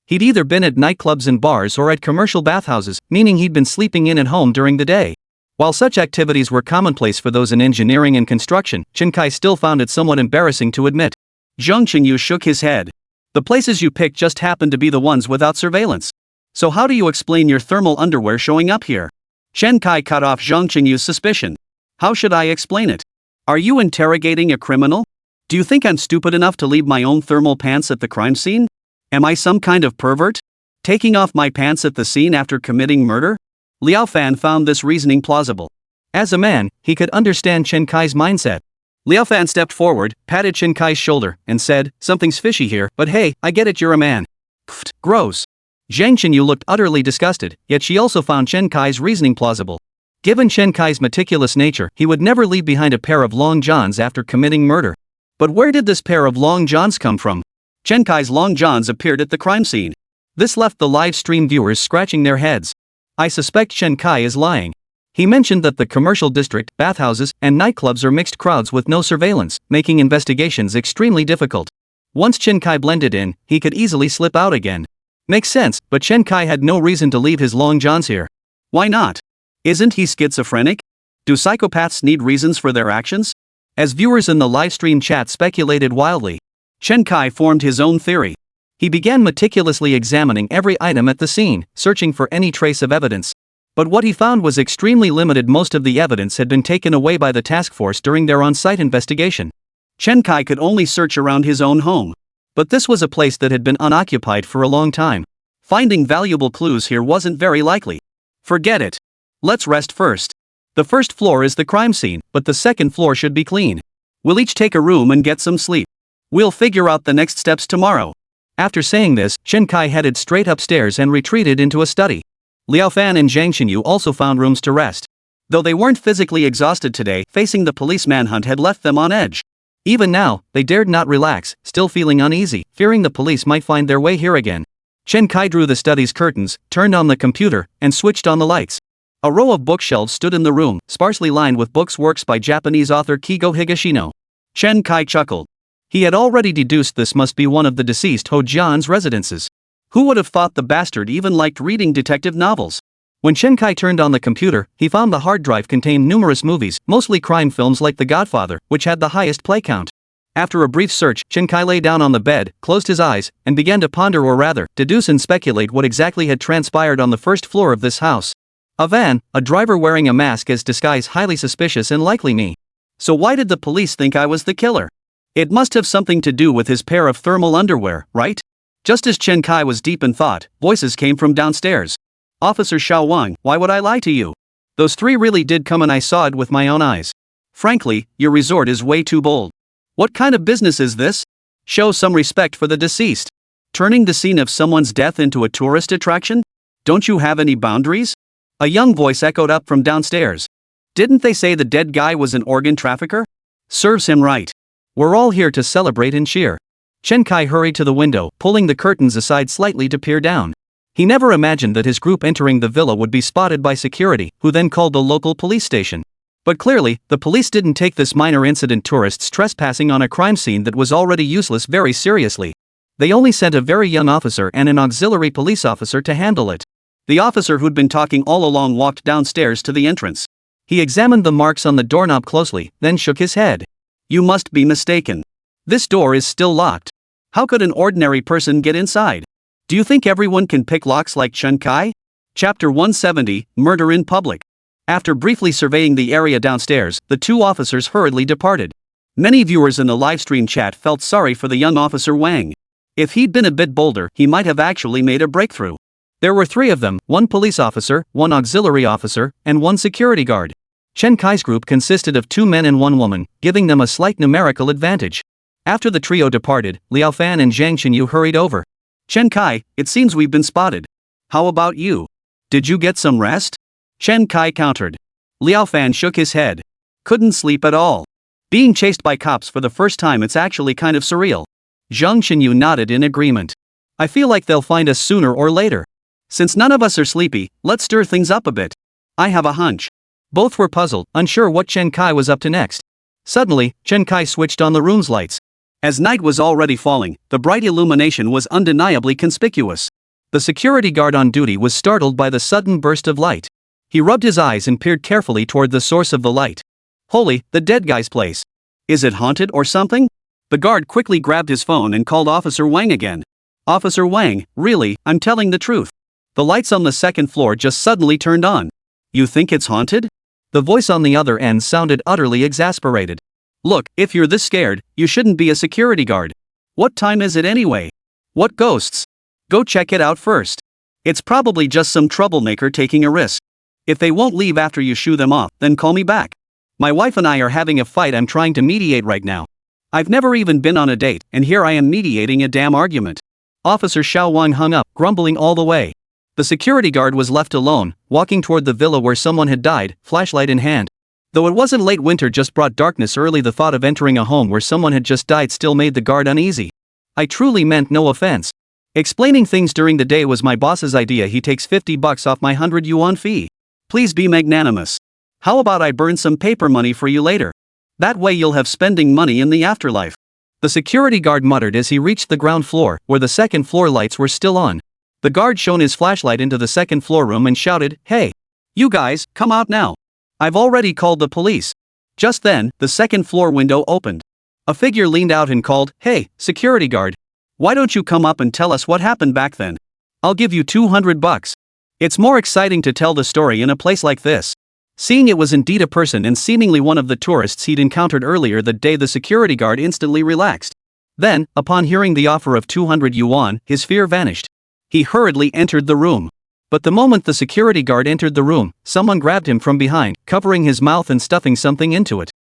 he'd either been at nightclubs and bars or at commercial bathhouses, meaning he'd been sleeping in at home during the day. While such activities were commonplace for those in engineering and construction, Chen Kai still found it somewhat embarrassing to admit. Zhang Qingyu shook his head. "The places you picked just happened to be the ones without surveillance. So how do you explain your thermal underwear showing up here?" Chen Kai cut off Zhang Qingyu's suspicion. "How should I explain it? Are you interrogating a criminal? Do you think I'm stupid enough to leave my own thermal pants at the crime scene? Am I some kind of pervert? Taking off my pants at the scene after committing murder?" Liao Fan found this reasoning plausible. As a man, he could understand Chen Kai's mindset. Liao Fan stepped forward, patted Chen Kai's shoulder, and said, "Something's fishy here, but hey, I get it, you're a man." Pfft, gross. Zhang Qinyu looked utterly disgusted, yet she also found Chen Kai's reasoning plausible. Given Chen Kai's meticulous nature, he would never leave behind a pair of long johns after committing murder. But where did this pair of long johns come from? Chen Kai's long johns appeared at the crime scene. This left the live stream viewers scratching their heads. I suspect Chen Kai is lying. He mentioned that the commercial district, bathhouses, and nightclubs are mixed crowds with no surveillance, making investigations extremely difficult. Once Chen Kai blended in, he could easily slip out again. Makes sense, but Chen Kai had no reason to leave his long johns here. Why not? Isn't he schizophrenic? Do psychopaths need reasons for their actions? As viewers in the livestream chat speculated wildly, Chen Kai formed his own theory. He began meticulously examining every item at the scene, searching for any trace of evidence. But what he found was extremely limited. Most of the evidence had been taken away by the task force during their on-site investigation. Chen Kai could only search around his own home. But this was a place that had been unoccupied for a long time. Finding valuable clues here wasn't very likely. Forget it. Let's rest first. The first floor is the crime scene, but the second floor should be clean. We'll each take a room and get some sleep. We'll figure out the next steps tomorrow. After saying this, Chen Kai headed straight upstairs and retreated into a study. Liao Fan and Zhang Qinyu also found rooms to rest. Though they weren't physically exhausted today, facing the police manhunt had left them on edge. Even now, they dared not relax, still feeling uneasy, fearing the police might find their way here again. Chen Kai drew the study's curtains, turned on the computer, and switched on the lights. A row of bookshelves stood in the room, sparsely lined with works by Japanese author Kigo Higashino. Chen Kai chuckled. He had already deduced this must be one of the deceased Ho Jian's residences. Who would have thought the bastard even liked reading detective novels? When Chen Kai turned on the computer, he found the hard drive contained numerous movies, mostly crime films like The Godfather, which had the highest play count. After a brief search, Chen Kai lay down on the bed, closed his eyes, and began to ponder, or rather, deduce and speculate what exactly had transpired on the first floor of this house. A van, a driver wearing a mask as disguise, highly suspicious and likely me. So why did the police think I was the killer? It must have something to do with his pair of thermal underwear, right? Just as Chen Kai was deep in thought, voices came from downstairs. "Officer Xiao Wang, why would I lie to you? Those three really did come and I saw it with my own eyes. Frankly, your resort is way too bold. What kind of business is this? Show some respect for the deceased. Turning the scene of someone's death into a tourist attraction? Don't you have any boundaries?" A young voice echoed up from downstairs. "Didn't they say the dead guy was an organ trafficker? Serves him right. We're all here to celebrate and cheer." Chen Kai hurried to the window, pulling the curtains aside slightly to peer down. He never imagined that his group entering the villa would be spotted by security, who then called the local police station. But clearly, the police didn't take this minor incident, tourists trespassing on a crime scene that was already useless, very seriously. They only sent a very young officer and an auxiliary police officer to handle it. The officer who'd been talking all along walked downstairs to the entrance. He examined the marks on the doorknob closely, then shook his head. "You must be mistaken. This door is still locked. How could an ordinary person get inside? Do you think everyone can pick locks like Chen Kai?" Chapter 170, Murder in Public. After briefly surveying the area downstairs, the two officers hurriedly departed. Many viewers in the livestream chat felt sorry for the young officer Wang. If he'd been a bit bolder, he might have actually made a breakthrough. There were 3 of them, 1 police officer, 1 auxiliary officer, and 1 security guard. Chen Kai's group consisted of 2 men and 1 woman, giving them a slight numerical advantage. After the trio departed, Liao Fan and Zhang Xinyu hurried over. Chen Kai, it seems we've been spotted. How about you? Did you get some rest? Chen Kai countered. Liao Fan shook his head. Couldn't sleep at all. Being chased by cops for the first time, it's actually kind of surreal. Zhang Xinyu nodded in agreement. I feel like they'll find us sooner or later. Since none of us are sleepy, let's stir things up a bit. I have a hunch. Both were puzzled, unsure what Chen Kai was up to next. Suddenly, Chen Kai switched on the room's lights. As night was already falling, the bright illumination was undeniably conspicuous. The security guard on duty was startled by the sudden burst of light. He rubbed his eyes and peered carefully toward the source of the light. Holy, the dead guy's place. Is it haunted or something? The guard quickly grabbed his phone and called Officer Wang again. Officer Wang, really, I'm telling the truth. The lights on the 2nd floor just suddenly turned on. You think it's haunted? The voice on the other end sounded utterly exasperated. Look, if you're this scared, you shouldn't be a security guard. What time is it anyway? What ghosts? Go check it out first. It's probably just some troublemaker taking a risk. If they won't leave after you shoo them off, then call me back. My wife and I are having a fight I'm trying to mediate right now. I've never even been on a date, and here I am mediating a damn argument. Officer Xiao Wang hung up, grumbling all the way. The security guard was left alone, walking toward the villa where someone had died, flashlight in hand. Though it wasn't late winter just brought darkness early, the thought of entering a home where someone had just died still made the guard uneasy. I truly meant no offense. Explaining things during the day was my boss's idea. He takes $50 off my 100 yuan fee. Please be magnanimous. How about I burn some paper money for you later? That way you'll have spending money in the afterlife. The security guard muttered as he reached the ground floor, where the 2nd floor lights were still on. The guard shone his flashlight into the 2nd floor room and shouted, "Hey! You guys, come out now. I've already called the police." Just then, the 2nd floor window opened. A figure leaned out and called, "Hey, security guard. Why don't you come up and tell us what happened back then? I'll give you $200. It's more exciting to tell the story in a place like this." Seeing it was indeed a person and seemingly one of the tourists he'd encountered earlier that day, the security guard instantly relaxed. Then, upon hearing the offer of 200 yuan, his fear vanished. He hurriedly entered the room. But the moment the security guard entered the room, someone grabbed him from behind, covering his mouth and stuffing something into it.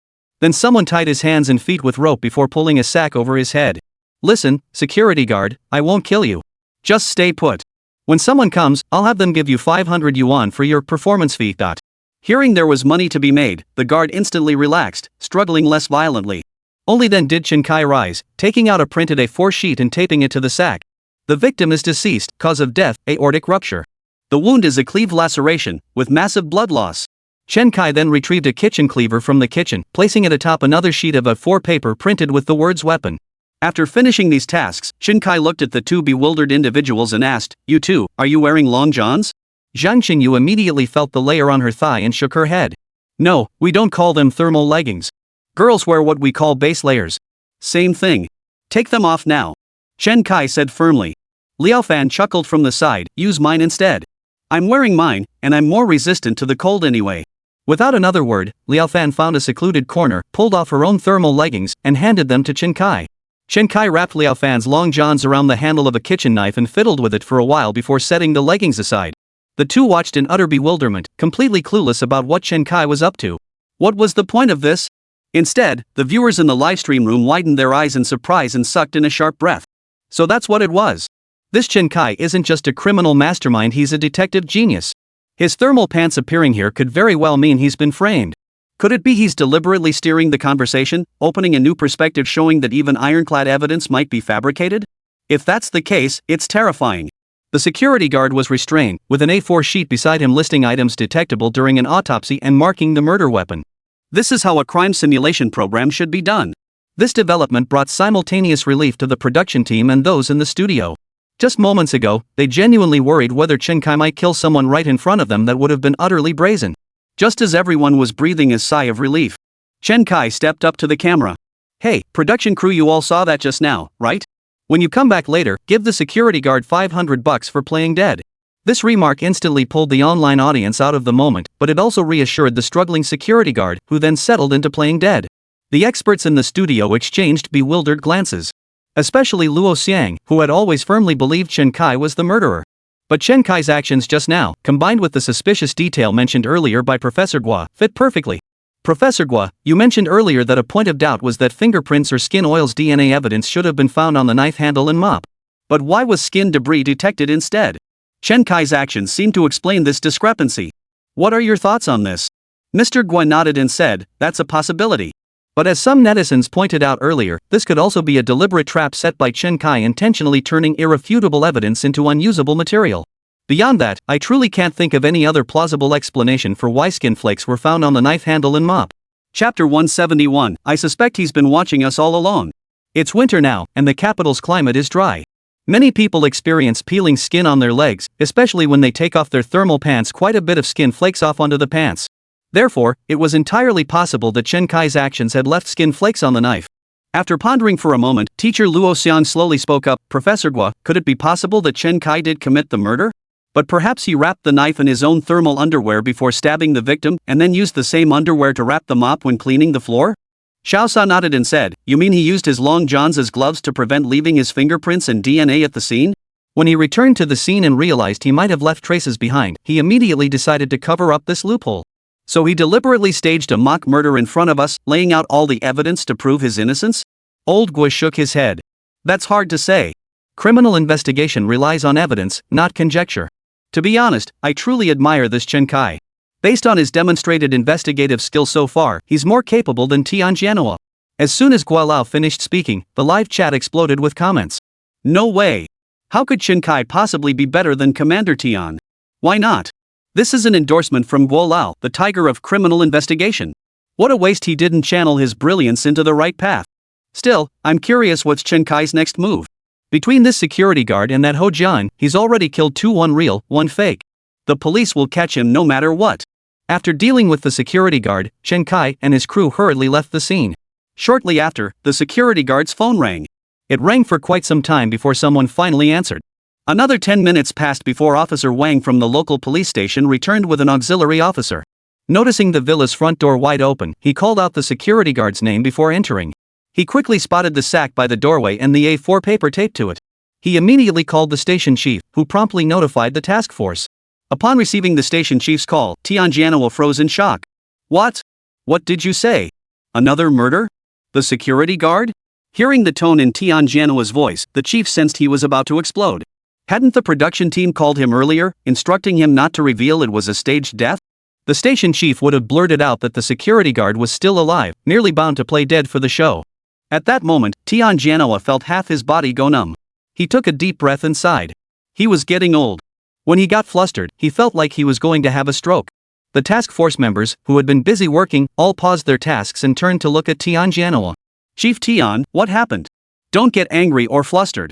Then someone tied his hands and feet with rope before pulling a sack over his head. "Listen, security guard, I won't kill you. Just stay put. When someone comes, I'll have them give you 500 yuan for your performance fee." Hearing there was money to be made, the guard instantly relaxed, struggling less violently. Only then did Chen Kai rise, taking out a printed A4 sheet and taping it to the sack. The victim is deceased, cause of death, aortic rupture. The wound is a cleave laceration, with massive blood loss. Chen Kai then retrieved a kitchen cleaver from the kitchen, placing it atop another sheet of A4 paper printed with the words weapon. After finishing these tasks, Chen Kai looked at the 2 bewildered individuals and asked, "You two, are you wearing long johns?" Zhang Xinyu immediately felt the layer on her thigh and shook her head. "No, we don't call them thermal leggings. Girls wear what we call base layers." "Same thing. Take them off now," Chen Kai said firmly. Liao Fan chuckled from the side, "Use mine instead. I'm wearing mine, and I'm more resistant to the cold anyway." Without another word, Liao Fan found a secluded corner, pulled off her own thermal leggings, and handed them to Chen Kai. Chen Kai wrapped Liao Fan's long johns around the handle of a kitchen knife and fiddled with it for a while before setting the leggings aside. The two watched in utter bewilderment, completely clueless about what Chen Kai was up to. What was the point of this? Instead, the viewers in the livestream room widened their eyes in surprise and sucked in a sharp breath. So that's what it was. This Chen Kai isn't just a criminal mastermind, he's a detective genius. His thermal pants appearing here could very well mean he's been framed. Could it be he's deliberately steering the conversation, opening a new perspective showing that even ironclad evidence might be fabricated? If that's the case, it's terrifying. The security guard was restrained, with an A4 sheet beside him listing items detectable during an autopsy and marking the murder weapon. This is how a crime simulation program should be done. This development brought simultaneous relief to the production team and those in the studio. Just moments ago, they genuinely worried whether Chen Kai might kill someone right in front of them. That would have been utterly brazen. Just as everyone was breathing a sigh of relief, Chen Kai stepped up to the camera. "Hey, production crew, you all saw that just now, right? When you come back later, give the security guard $500 for playing dead. This remark instantly pulled the online audience out of the moment, but it also reassured the struggling security guard, who then settled into playing dead. The experts in the studio exchanged bewildered glances. Especially Luo Xiang, who had always firmly believed Chen Kai was the murderer. But Chen Kai's actions just now, combined with the suspicious detail mentioned earlier by Professor Gua, fit perfectly. Professor Gua, you mentioned earlier that a point of doubt was that fingerprints or skin oil's DNA evidence should have been found on the knife handle and mop. But why was skin debris detected instead? Chen Kai's actions seem to explain this discrepancy. What are your thoughts on this? Mr. Gua nodded and said, that's a possibility. But as some netizens pointed out earlier, this could also be a deliberate trap set by Chen Kai, intentionally turning irrefutable evidence into unusable material. Beyond that, I truly can't think of any other plausible explanation for why skin flakes were found on the knife handle and mop. Chapter 171, I suspect he's been watching us all along. It's winter now, and the capital's climate is dry. Many people experience peeling skin on their legs, especially when they take off their thermal pants. Quite a bit of skin flakes off onto the pants. Therefore, it was entirely possible that Chen Kai's actions had left skin flakes on the knife. After pondering for a moment, teacher Luo Xian slowly spoke up, Professor Gua, could it be possible that Chen Kai did commit the murder? But perhaps he wrapped the knife in his own thermal underwear before stabbing the victim, and then used the same underwear to wrap the mop when cleaning the floor? Xiaosa nodded and said, you mean he used his long johns as gloves to prevent leaving his fingerprints and DNA at the scene? When he returned to the scene and realized he might have left traces behind, he immediately decided to cover up this loophole. So he deliberately staged a mock murder in front of us, laying out all the evidence to prove his innocence? Old Gua shook his head. That's hard to say. Criminal investigation relies on evidence, not conjecture. To be honest, I truly admire this Chen Kai. Based on his demonstrated investigative skills so far, he's more capable than Tianjianhua. As soon as Gua Lao finished speaking, the live chat exploded with comments. No way. How could Chen Kai possibly be better than Commander Tian? Why not? This is an endorsement from Guo Lao, the tiger of criminal investigation. What a waste he didn't channel his brilliance into the right path. Still, I'm curious what's Chen Kai's next move. Between this security guard and that Ho Jian, he's already killed 2, 1 real, 1 fake. The police will catch him no matter what. After dealing with the security guard, Chen Kai and his crew hurriedly left the scene. Shortly after, the security guard's phone rang. It rang for quite some time before someone finally answered. Another 10 minutes passed before Officer Wang from the local police station returned with an auxiliary officer. Noticing the villa's front door wide open, he called out the security guard's name before entering. He quickly spotted the sack by the doorway and the A4 paper taped to it. He immediately called the station chief, who promptly notified the task force. Upon receiving the station chief's call, Tianjianhua froze in shock. What? What did you say? Another murder? The security guard? Hearing the tone in Tianjianhua's voice, the chief sensed he was about to explode. Hadn't the production team called him earlier, instructing him not to reveal it was a staged death? The station chief would have blurted out that the security guard was still alive, merely bound to play dead for the show. At that moment, Tianjianhua felt half his body go numb. He took a deep breath and sighed. He was getting old. When he got flustered, he felt like he was going to have a stroke. The task force members, who had been busy working, all paused their tasks and turned to look at Tianjianhua. Chief Tian, what happened? Don't get angry or flustered.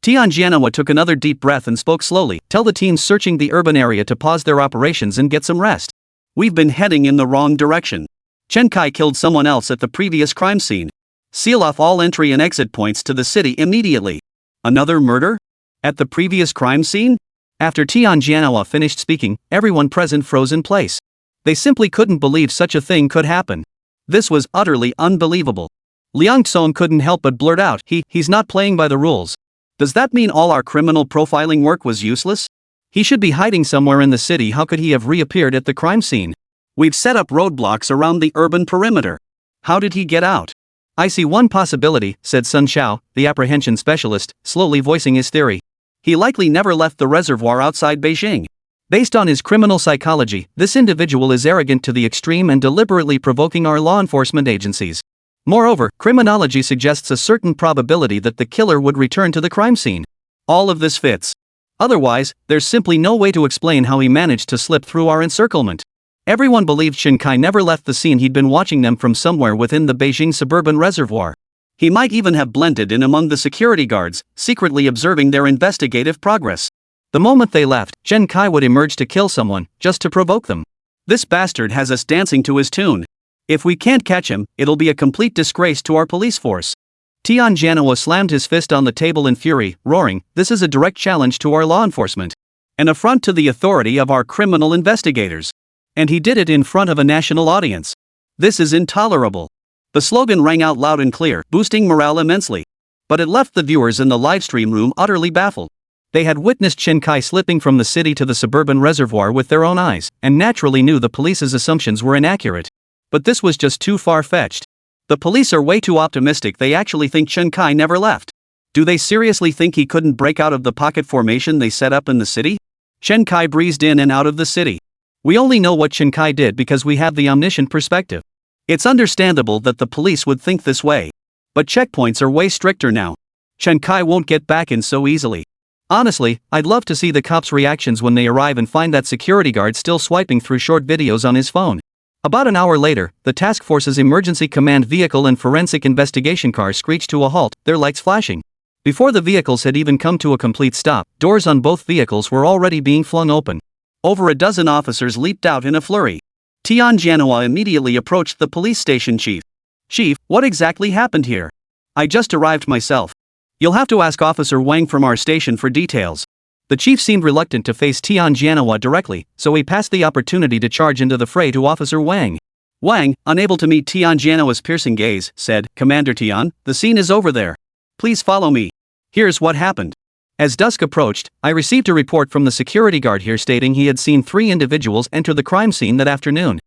Tianjianhua took another deep breath and spoke slowly. Tell the teams searching the urban area to pause their operations and get some rest. We've been heading in the wrong direction. Chen Kai killed someone else at the previous crime scene. Seal off all entry and exit points to the city immediately. Another murder? At the previous crime scene? After Tianjianhua finished speaking, everyone present froze in place. They simply couldn't believe such a thing could happen. This was utterly unbelievable. Liang Tsong couldn't help but blurt out, he's not playing by the rules. Does that mean all our criminal profiling work was useless? He should be hiding somewhere in the city. How could he have reappeared at the crime scene? We've set up roadblocks around the urban perimeter. How did he get out? I see one possibility, said Sun Xiao, the apprehension specialist, slowly voicing his theory. He likely never left the reservoir outside Beijing. Based on his criminal psychology, this individual is arrogant to the extreme and deliberately provoking our law enforcement agencies. Moreover, criminology suggests a certain probability that the killer would return to the crime scene. All of this fits. Otherwise, there's simply no way to explain how he managed to slip through our encirclement. Everyone believed Chen Kai never left the scene. He'd been watching them from somewhere within the Beijing suburban reservoir. He might even have blended in among the security guards, secretly observing their investigative progress. The moment they left, Chen Kai would emerge to kill someone, just to provoke them. This bastard has us dancing to his tune. If we can't catch him, it'll be a complete disgrace to our police force. Tianjianhua slammed his fist on the table in fury, roaring, this is a direct challenge to our law enforcement. An affront to the authority of our criminal investigators. And he did it in front of a national audience. This is intolerable. The slogan rang out loud and clear, boosting morale immensely. But it left the viewers in the livestream room utterly baffled. They had witnessed Chen Kai slipping from the city to the suburban reservoir with their own eyes, and naturally knew the police's assumptions were inaccurate. But this was just too far-fetched. The police are way too optimistic. They actually think Chen Kai never left. Do they seriously think he couldn't break out of the pocket formation they set up in the city? Chen Kai breezed in and out of the city. We only know what Chen Kai did because we have the omniscient perspective. It's understandable that the police would think this way. But checkpoints are way stricter now. Chen Kai won't get back in so easily. Honestly, I'd love to see the cops' reactions when they arrive and find that security guard still swiping through short videos on his phone. About an hour later, the task force's emergency command vehicle and forensic investigation car screeched to a halt, their lights flashing. Before the vehicles had even come to a complete stop, doors on both vehicles were already being flung open. Over a dozen officers leaped out in a flurry. Tian Janhua immediately approached the police station chief. "Chief, what exactly happened here? I just arrived myself. You'll have to ask Officer Wang from our station for details." The chief seemed reluctant to face Tian Janhua directly, so he passed the opportunity to charge into the fray to Officer Wang. Wang, unable to meet Tian Janhua's piercing gaze, said, "Commander Tian, the scene is over there. Please follow me. Here's what happened. As dusk approached, I received a report from the security guard here stating he had seen 3 individuals enter the crime scene that afternoon.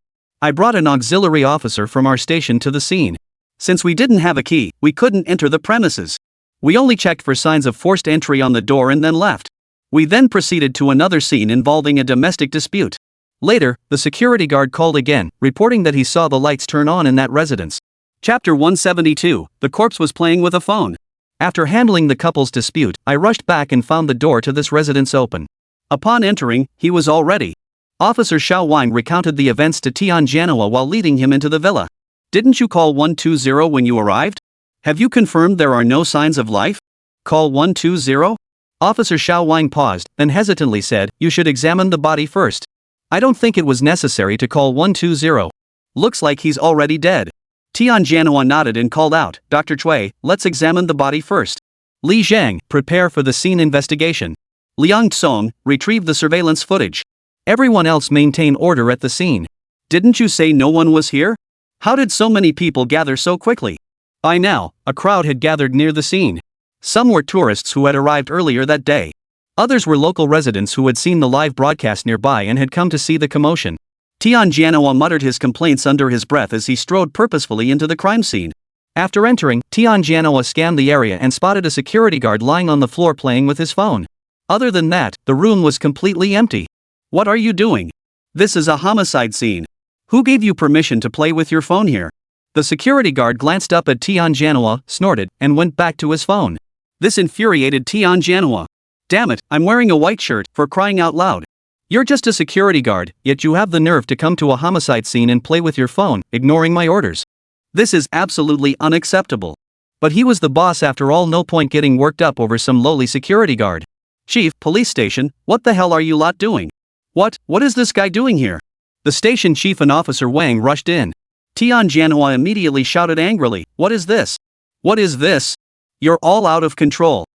I brought an auxiliary officer from our station to the scene. Since we didn't have a key, we couldn't enter the premises. We only checked for signs of forced entry on the door and then left. We then proceeded to another scene involving a domestic dispute. Later, the security guard called again, reporting that he saw the lights turn on in that residence." Chapter 172, The Corpse was playing with a phone. After handling the couple's dispute, I rushed back and found the door to this residence open. Upon entering, he was all ready. Officer Xiao Wang recounted the events to Tian Janhua while leading him into the villa. "Didn't you call 120 when you arrived? Have you confirmed there are no signs of life? Call 120? Officer Xiao Wang paused, then hesitantly said, "You should examine the body first." "I don't think it was necessary to call 120. Looks like he's already dead." Tian Janhua nodded and called out, "Dr. Cui, let's examine the body first. Li Zhang, prepare for the scene investigation. Liang Tsong, retrieve the surveillance footage. Everyone else maintain order at the scene." "Didn't you say no one was here? How did so many people gather so quickly?" By now, a crowd had gathered near the scene. Some were tourists who had arrived earlier that day. Others were local residents who had seen the live broadcast nearby and had come to see the commotion. Tian Janhua muttered his complaints under his breath as he strode purposefully into the crime scene. After entering, Tian Janhua scanned the area and spotted a security guard lying on the floor playing with his phone. Other than that, the room was completely empty. "What are you doing? This is a homicide scene. Who gave you permission to play with your phone here?" The security guard glanced up at Tian Janhua, snorted, and went back to his phone. This infuriated Tian Janhua. "Damn it, I'm wearing a white shirt, for crying out loud. You're just a security guard, yet you have the nerve to come to a homicide scene and play with your phone, ignoring my orders. This is absolutely unacceptable." But he was the boss after all, no point getting worked up over some lowly security guard. "Chief, police station, what the hell are you lot doing? What is this guy doing here?" The station chief and Officer Wang rushed in. Tian Janhua immediately shouted angrily, "What is this? What is this? You're all out of control.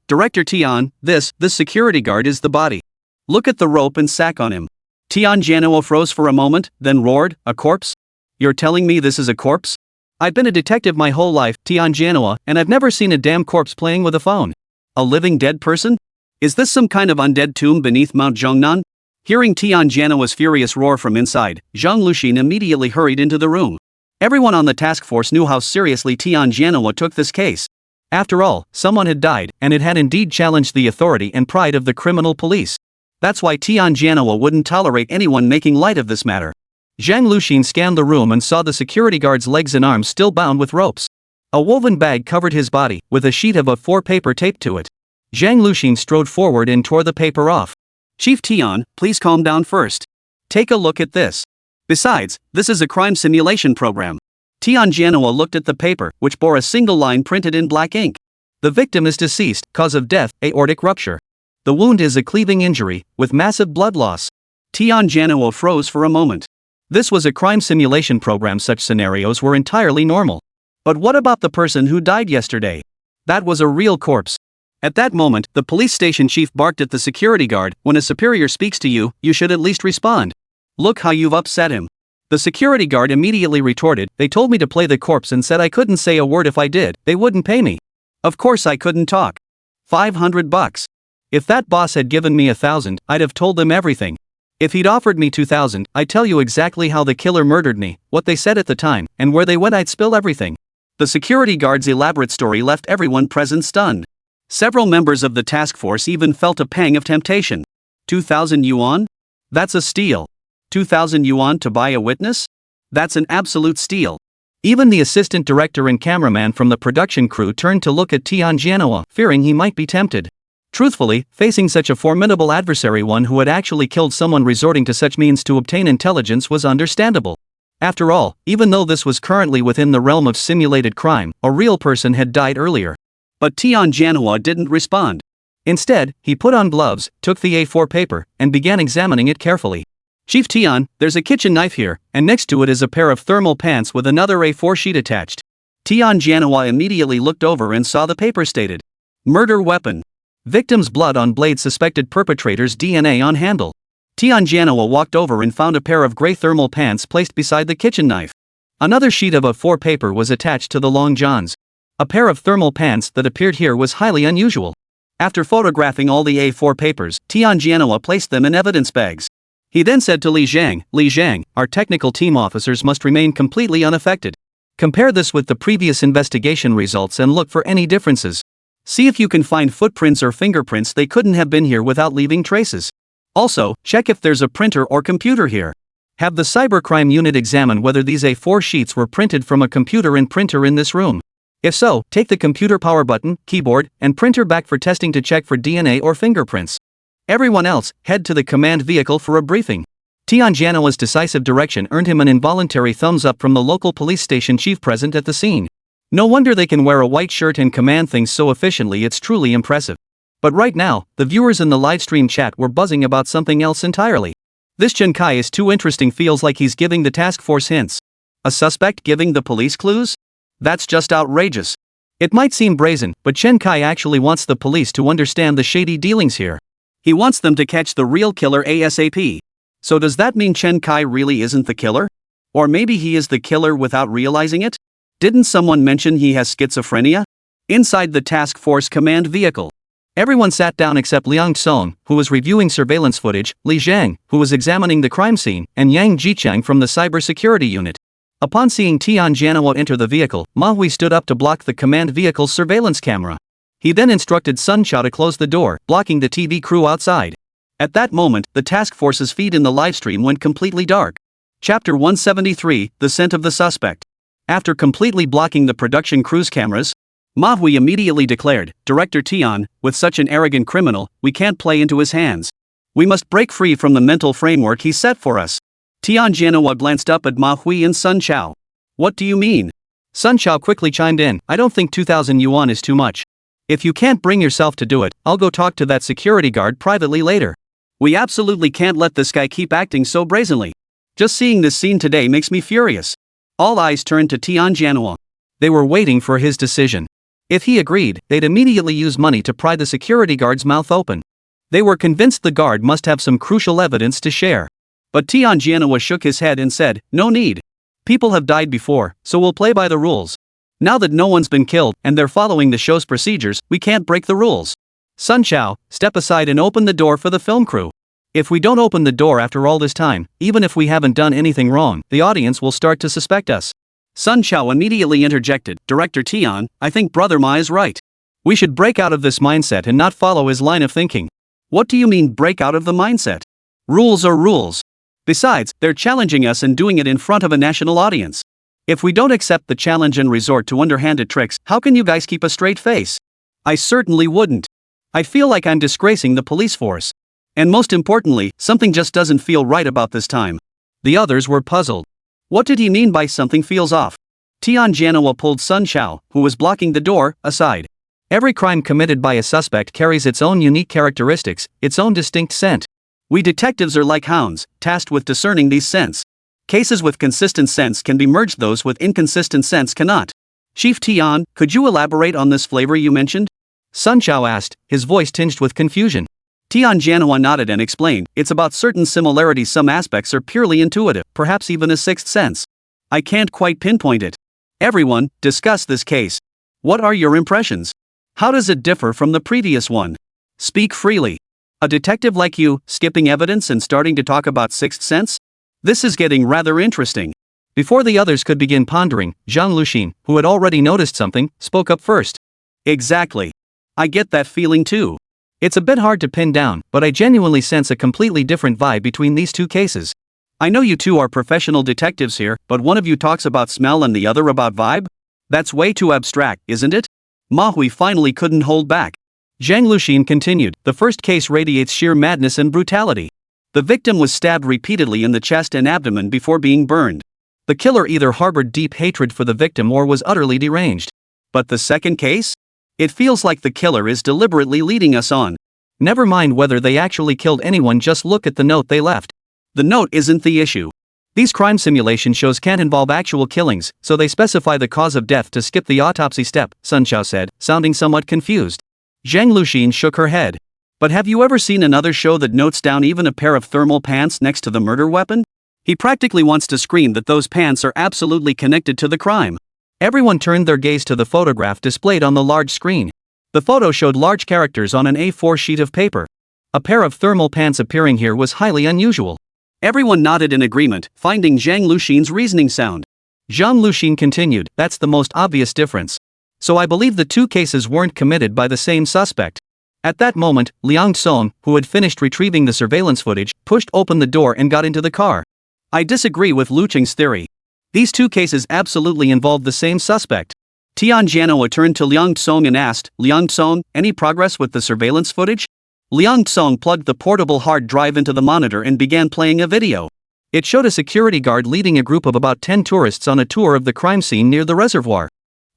Director Tian, this security guard is the body. Look at the rope and sack on him." Tian Janhua froze for a moment, then roared, "A corpse? You're telling me this is a corpse? I've been a detective my whole life, Tian Janhua, and I've never seen a damn corpse playing with a phone. A living dead person? Is this some kind of undead tomb beneath Mount Zhongnan?" Hearing Tian Janhua's furious roar from inside, Zhang Luxin immediately hurried into the room. Everyone on the task force knew how seriously Tian Janhua took this case. After all, someone had died, and it had indeed challenged the authority and pride of the criminal police. That's why Tian Janhua wouldn't tolerate anyone making light of this matter. Zhang Luxin scanned the room and saw the security guard's legs and arms still bound with ropes. A woven bag covered his body, with a sheet of A4 paper taped to it. Zhang Luxin strode forward and tore the paper off. "Chief Tian, please calm down first. Take a look at this. Besides, this is a crime simulation program." Tian Janhua looked at the paper, which bore a single line printed in black ink. "The victim is deceased, cause of death, aortic rupture. The wound is a cleaving injury, with massive blood loss." Tian Janhua froze for a moment. This was a crime simulation program. Such scenarios were entirely normal. But what about the person who died yesterday? That was a real corpse. At that moment, the police station chief barked at the security guard, "When a superior speaks to you, you should at least respond. Look how you've upset him." The security guard immediately retorted, "They told me to play the corpse and said I couldn't say a word if I did, they wouldn't pay me. Of course I couldn't talk. $500. If that boss had given me 1,000, I'd have told them everything. If he'd offered me 2,000, I'd tell you exactly how the killer murdered me, what they said at the time, and where they went. I'd spill everything." The security guard's elaborate story left everyone present stunned. Several members of the task force even felt a pang of temptation. 2,000 yuan? That's a steal. 2,000 yuan to buy a witness? That's an absolute steal. Even the assistant director and cameraman from the production crew turned to look at Tianjianhua, fearing he might be tempted. Truthfully, facing such a formidable adversary, one who had actually killed someone, resorting to such means to obtain intelligence was understandable. After all, even though this was currently within the realm of simulated crime, a real person had died earlier. But Tianjianhua didn't respond. Instead, he put on gloves, took the A4 paper, and began examining it carefully. "Chief Tian, there's a kitchen knife here, and next to it is a pair of thermal pants with another A4 sheet attached." Tianjianhua immediately looked over and saw the paper stated, "Murder weapon. Victim's blood on blade, suspected perpetrator's DNA on handle." Tianjianhua walked over and found a pair of gray thermal pants placed beside the kitchen knife. Another sheet of A4 paper was attached to the long johns. A pair of thermal pants that appeared here was highly unusual. After photographing all the A4 papers, Tianjianhua placed them in evidence bags. He then said to Li Zhang, "Our technical team officers must remain completely unaffected. Compare this with the previous investigation results and look for any differences. See if you can find footprints or fingerprints. They couldn't have been here without leaving traces. Also, check if there's a printer or computer here. Have the cybercrime unit examine whether these A4 sheets were printed from a computer and printer in this room. If so, take the computer power button, keyboard, and printer back for testing to check for DNA or fingerprints. Everyone else, head to the command vehicle for a briefing." Tianjianhua's decisive direction earned him an involuntary thumbs up from the local police station chief present at the scene. No wonder they can wear a white shirt and command things so efficiently. It's truly impressive. But right now, the viewers in the livestream chat were buzzing about something else entirely. This Chen Kai is too interesting. Feels like he's giving the task force hints. A suspect giving the police clues? That's just outrageous. It might seem brazen, but Chen Kai actually wants the police to understand the shady dealings here. He wants them to catch the real killer ASAP. So does that mean Chen Kai really isn't the killer? Or maybe he is the killer without realizing it? Didn't someone mention he has schizophrenia? Inside the task force command vehicle, everyone sat down except Liang Song, who was reviewing surveillance footage, Li Zhang, who was examining the crime scene, and Yang Jichang from the cybersecurity unit. Upon seeing Tianjianhua enter the vehicle, Manhwa stood up to block the command vehicle's surveillance camera. He then instructed Sun Chao to close the door, blocking the TV crew outside. At that moment, the task force's feed in the livestream went completely dark. Chapter 173, The Scent of the Suspect. After completely blocking the production crew's cameras, Manhwa immediately declared, "Director Tian, with such an arrogant criminal, we can't play into his hands. We must break free from the mental framework he set for us." Tianjianhua glanced up at Manhwa and Sun Chao. "What do you mean?" Sun Chao quickly chimed in, "I don't think 2,000 yuan is too much. If you can't bring yourself to do it, I'll go talk to that security guard privately later. We absolutely can't let this guy keep acting so brazenly. Just seeing this scene today makes me furious." All eyes turned to Tianjianhua. They were waiting for his decision. If he agreed, they'd immediately use money to pry the security guard's mouth open. They were convinced the guard must have some crucial evidence to share. But Tianjianhua shook his head and said, "No need. People have died before, so we'll play by the rules. Now that no one's been killed and they're following the show's procedures, we can't break the rules. Sun Chao, step aside and open the door for the film crew. If we don't open the door after all this time, even if we haven't done anything wrong, the audience will start to suspect us." Sun Chao immediately interjected, "Director Tian, I think Brother Ma is right. We should break out of this mindset and not follow his line of thinking." "What do you mean break out of the mindset? Rules are rules. Besides, they're challenging us and doing it in front of a national audience. If we don't accept the challenge and resort to underhanded tricks, how can you guys keep a straight face?" "I certainly wouldn't. I feel like I'm disgracing the police force. And most importantly, something just doesn't feel right about this time." The others were puzzled. What did he mean by something feels off? Tianjianhua pulled Sun Chao, who was blocking the door, aside. Every crime committed by a suspect carries its own unique characteristics, its own distinct scent. We detectives are like hounds, tasked with discerning these scents. Cases with consistent scents can be merged, those with inconsistent scents cannot. Chief Tian, could you elaborate on this flavor you mentioned? Sun Chao asked, his voice tinged with confusion. Tianjianhua nodded and explained, it's about certain similarities. Some aspects are purely intuitive, perhaps even a sixth sense. I can't quite pinpoint it. Everyone, discuss this case. What are your impressions? How does it differ from the previous one? Speak freely. A detective like you, skipping evidence and starting to talk about sixth sense? This is getting rather interesting. Before the others could begin pondering, Zhang Luxin, who had already noticed something, spoke up first. Exactly. I get that feeling too. It's a bit hard to pin down, but I genuinely sense a completely different vibe between these two cases. I know you two are professional detectives here, but one of you talks about smell and the other about vibe? That's way too abstract, isn't it? Manhwa finally couldn't hold back. Zhang Luxin continued, the first case radiates sheer madness and brutality. The victim was stabbed repeatedly in the chest and abdomen before being burned. The killer either harbored deep hatred for the victim or was utterly deranged. But the second case? It feels like the killer is deliberately leading us on. Never mind whether they actually killed anyone, just look at the note they left. The note isn't the issue. These crime simulation shows can't involve actual killings, so they specify the cause of death to skip the autopsy step, Sun Chao said, sounding somewhat confused. Zhang Luxin shook her head. But have you ever seen another show that notes down even a pair of thermal pants next to the murder weapon? He practically wants to scream that those pants are absolutely connected to the crime. Everyone turned their gaze to the photograph displayed on the large screen. The photo showed large characters on an A4 sheet of paper. A pair of thermal pants appearing here was highly unusual. Everyone nodded in agreement, finding Zhang Luxin's reasoning sound. Zhang Luxin continued, that's the most obvious difference. So I believe the two cases weren't committed by the same suspect. At that moment, Liang Song, who had finished retrieving the surveillance footage, pushed open the door and got into the car. I disagree with Luqing's theory. These two cases absolutely involved the same suspect. Tianjianhua turned to Liang Song and asked, Liang Song, any progress with the surveillance footage? Liang Song plugged the portable hard drive into the monitor and began playing a video. It showed a security guard leading a group of about 10 tourists on a tour of the crime scene near the reservoir.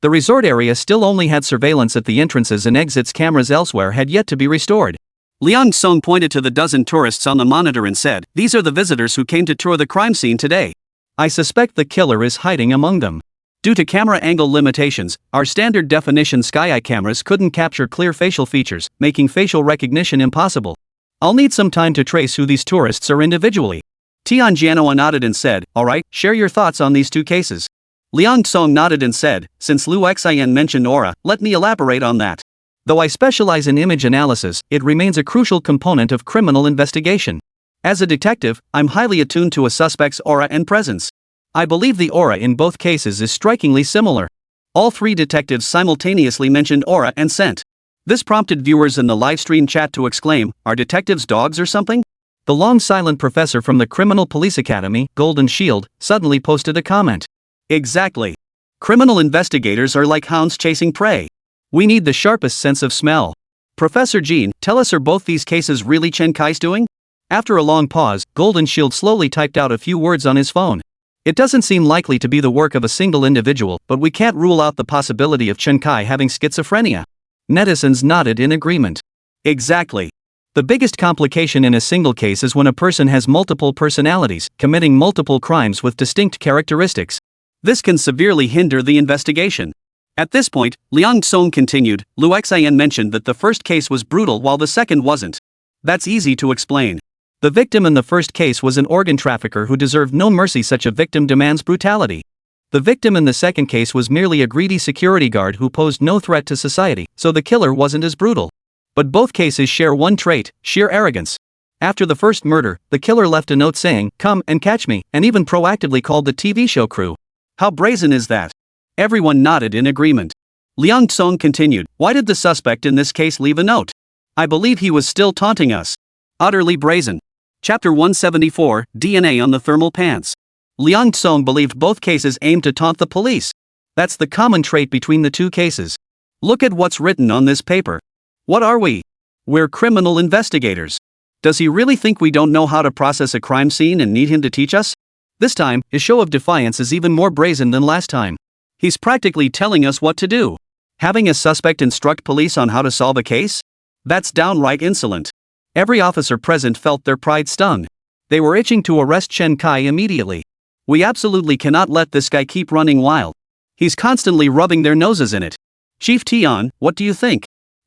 The resort area still only had surveillance at the entrances and exits. Cameras elsewhere had yet to be restored. Liang Song pointed to the dozen tourists on the monitor and said, these are the visitors who came to tour the crime scene today. I suspect the killer is hiding among them. Due to camera angle limitations, our standard definition Sky-Eye cameras couldn't capture clear facial features, making facial recognition impossible. I'll need some time to trace who these tourists are individually. Tianjianhua nodded and said, alright, share your thoughts on these two cases. Liang Song nodded and said, since Lu Xian mentioned aura, let me elaborate on that. Though I specialize in image analysis, it remains a crucial component of criminal investigation. As a detective, I'm highly attuned to a suspect's aura and presence. I believe the aura in both cases is strikingly similar. All three detectives simultaneously mentioned aura and scent. This prompted viewers in the livestream chat to exclaim, are detectives dogs or something? The long silent professor from the Criminal Police Academy, Golden Shield, suddenly posted a comment. Exactly. Criminal investigators are like hounds chasing prey. We need the sharpest sense of smell. Professor Jean, tell us, are both these cases really Chen Kai's doing? After a long pause, Golden Shield slowly typed out a few words on his phone. It doesn't seem likely to be the work of a single individual, but we can't rule out the possibility of Chen Kai having schizophrenia. Netizens nodded in agreement. Exactly. The biggest complication in a single case is when a person has multiple personalities, committing multiple crimes with distinct characteristics. This can severely hinder the investigation. At this point, Liang Song continued, Lu Xian mentioned that the first case was brutal while the second wasn't. That's easy to explain. The victim in the first case was an organ trafficker who deserved no mercy. Such a victim demands brutality. The victim in the second case was merely a greedy security guard who posed no threat to society, so the killer wasn't as brutal. But both cases share one trait, sheer arrogance. After the first murder, the killer left a note saying, come and catch me, and even proactively called the TV show crew. How brazen is that? Everyone nodded in agreement. Liang Song continued, why did the suspect in this case leave a note? I believe he was still taunting us. Utterly brazen. Chapter 174, DNA on the thermal pants. Liang Song believed both cases aimed to taunt the police. That's the common trait between the two cases. Look at what's written on this paper. What are we? We're criminal investigators. Does he really think we don't know how to process a crime scene and need him to teach us? This time, his show of defiance is even more brazen than last time. He's practically telling us what to do. Having a suspect instruct police on how to solve a case? That's downright insolent. Every officer present felt their pride stung. They were itching to arrest Chen Kai immediately. We absolutely cannot let this guy keep running wild. He's constantly rubbing their noses in it. Chief Tian, what do you think?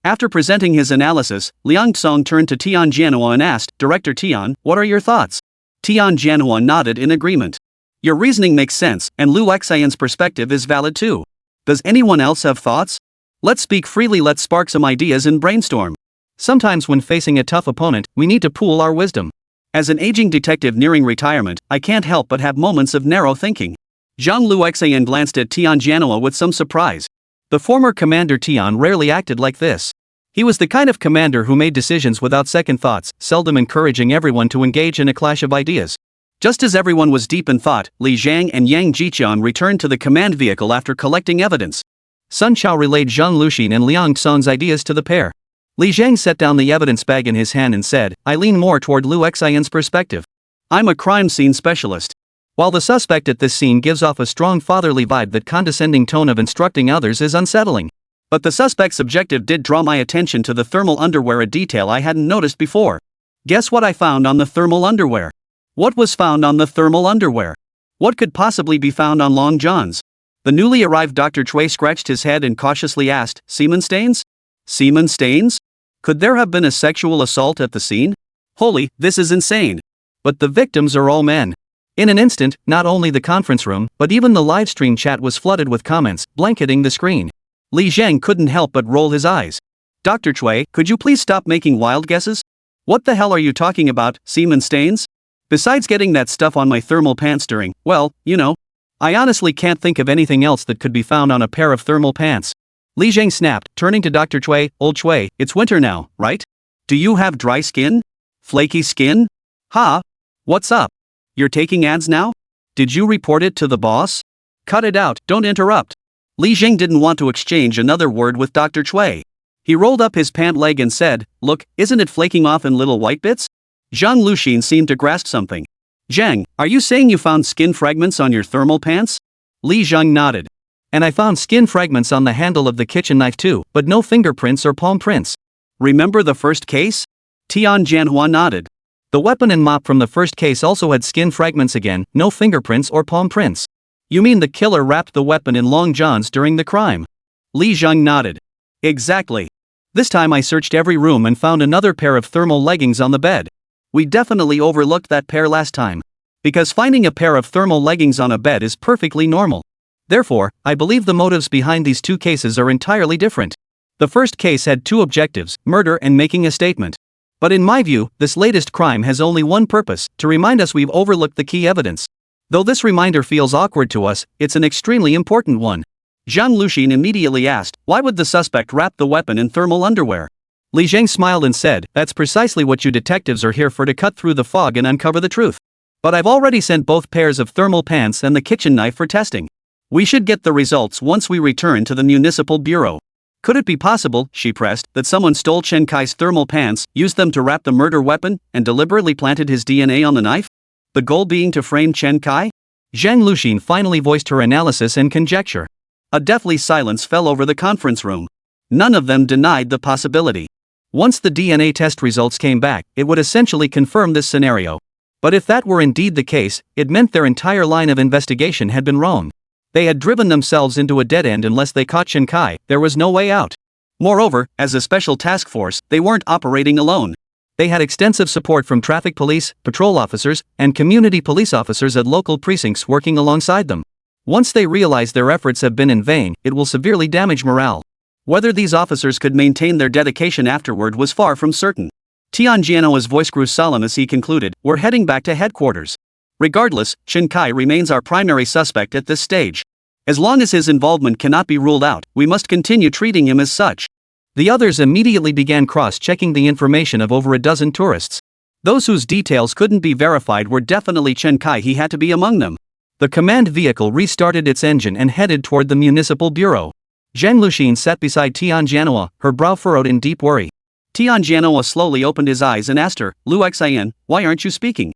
After presenting his analysis, Liang Tsong turned to Tian Jianhua and asked, Director Tian, what are your thoughts? Tian Jianhua nodded in agreement. Your reasoning makes sense, and Lu Xian's perspective is valid too. Does anyone else have thoughts? Let's speak freely, let's spark some ideas and brainstorm. Sometimes when facing a tough opponent, we need to pool our wisdom. As an aging detective nearing retirement, I can't help but have moments of narrow thinking. Zhang Lu Xian glanced at Tian Jianhua with some surprise. The former commander Tian rarely acted like this. He was the kind of commander who made decisions without second thoughts, seldom encouraging everyone to engage in a clash of ideas. Just as everyone was deep in thought, Li Zhang and Yang Jiqian returned to the command vehicle after collecting evidence. Sun Chao relayed Zhang Luxin and Liang Tsong's ideas to the pair. Li Zhang set down the evidence bag in his hand and said, I lean more toward Lu Xian's perspective. I'm a crime scene specialist. While the suspect at this scene gives off a strong fatherly vibe, that condescending tone of instructing others is unsettling. But the suspect's objective did draw my attention to the thermal underwear, a detail I hadn't noticed before. Guess what I found on the thermal underwear? What was found on the thermal underwear? What could possibly be found on Long John's? The newly arrived Dr. Chui scratched his head and cautiously asked, semen stains? Semen stains? Could there have been a sexual assault at the scene? Holy, this is insane. But the victims are all men. In an instant, not only the conference room, but even the livestream chat was flooded with comments, blanketing the screen. Li Zhang couldn't help but roll his eyes. Dr. Chui, could you please stop making wild guesses? What the hell are you talking about, semen stains? Besides getting that stuff on my thermal pants during, well, you know. I honestly can't think of anything else that could be found on a pair of thermal pants. Li Zhang snapped, turning to Dr. Chui, Old Chui, it's winter now, right? Do you have dry skin? Flaky skin? Ha? What's up? You're taking ads now? Did you report it to the boss? Cut it out, don't interrupt. Li Zhang didn't want to exchange another word with Dr. Chui. He rolled up his pant leg and said, look, isn't it flaking off in little white bits? Zhang Luxin seemed to grasp something. Zhang, are you saying you found skin fragments on your thermal pants? Li Zhang nodded. And I found skin fragments on the handle of the kitchen knife too, but no fingerprints or palm prints. Remember the first case? Tian Jianhua nodded. The weapon and mop from the first case also had skin fragments again, no fingerprints or palm prints. You mean the killer wrapped the weapon in long johns during the crime? Li Zhang nodded. Exactly. This time I searched every room and found another pair of thermal leggings on the bed. We definitely overlooked that pair last time. Because finding a pair of thermal leggings on a bed is perfectly normal. Therefore, I believe the motives behind these two cases are entirely different. The first case had two objectives, murder and making a statement. But in my view, this latest crime has only one purpose, to remind us we've overlooked the key evidence. Though this reminder feels awkward to us, it's an extremely important one. Zhang Luxin immediately asked, why would the suspect wrap the weapon in thermal underwear? Li Zhang smiled and said, that's precisely what you detectives are here for, to cut through the fog and uncover the truth. But I've already sent both pairs of thermal pants and the kitchen knife for testing. We should get the results once we return to the municipal bureau. Could it be possible, she pressed, that someone stole Chen Kai's thermal pants, used them to wrap the murder weapon, and deliberately planted his DNA on the knife? The goal being to frame Chen Kai? Zhang Luxin finally voiced her analysis and conjecture. A deathly silence fell over the conference room. None of them denied the possibility. Once the DNA test results came back, it would essentially confirm this scenario. But if that were indeed the case, it meant their entire line of investigation had been wrong. They had driven themselves into a dead end. Unless they caught Chen Kai, there was no way out. Moreover, as a special task force, they weren't operating alone. They had extensive support from traffic police, patrol officers, and community police officers at local precincts working alongside them. Once they realize their efforts have been in vain, it will severely damage morale. Whether these officers could maintain their dedication afterward was far from certain. Tian Jianhua's voice grew solemn as he concluded, we're heading back to headquarters. Regardless, Chen Kai remains our primary suspect at this stage. As long as his involvement cannot be ruled out, we must continue treating him as such. The others immediately began cross-checking the information of over a dozen tourists. Those whose details couldn't be verified were definitely Chen Kai. He had to be among them. The command vehicle restarted its engine and headed toward the municipal bureau. Zhang Luxin sat beside Tian Jianhua, her brow furrowed in deep worry. Tian Jianhua slowly opened his eyes and asked her, Lu Xian, why aren't you speaking?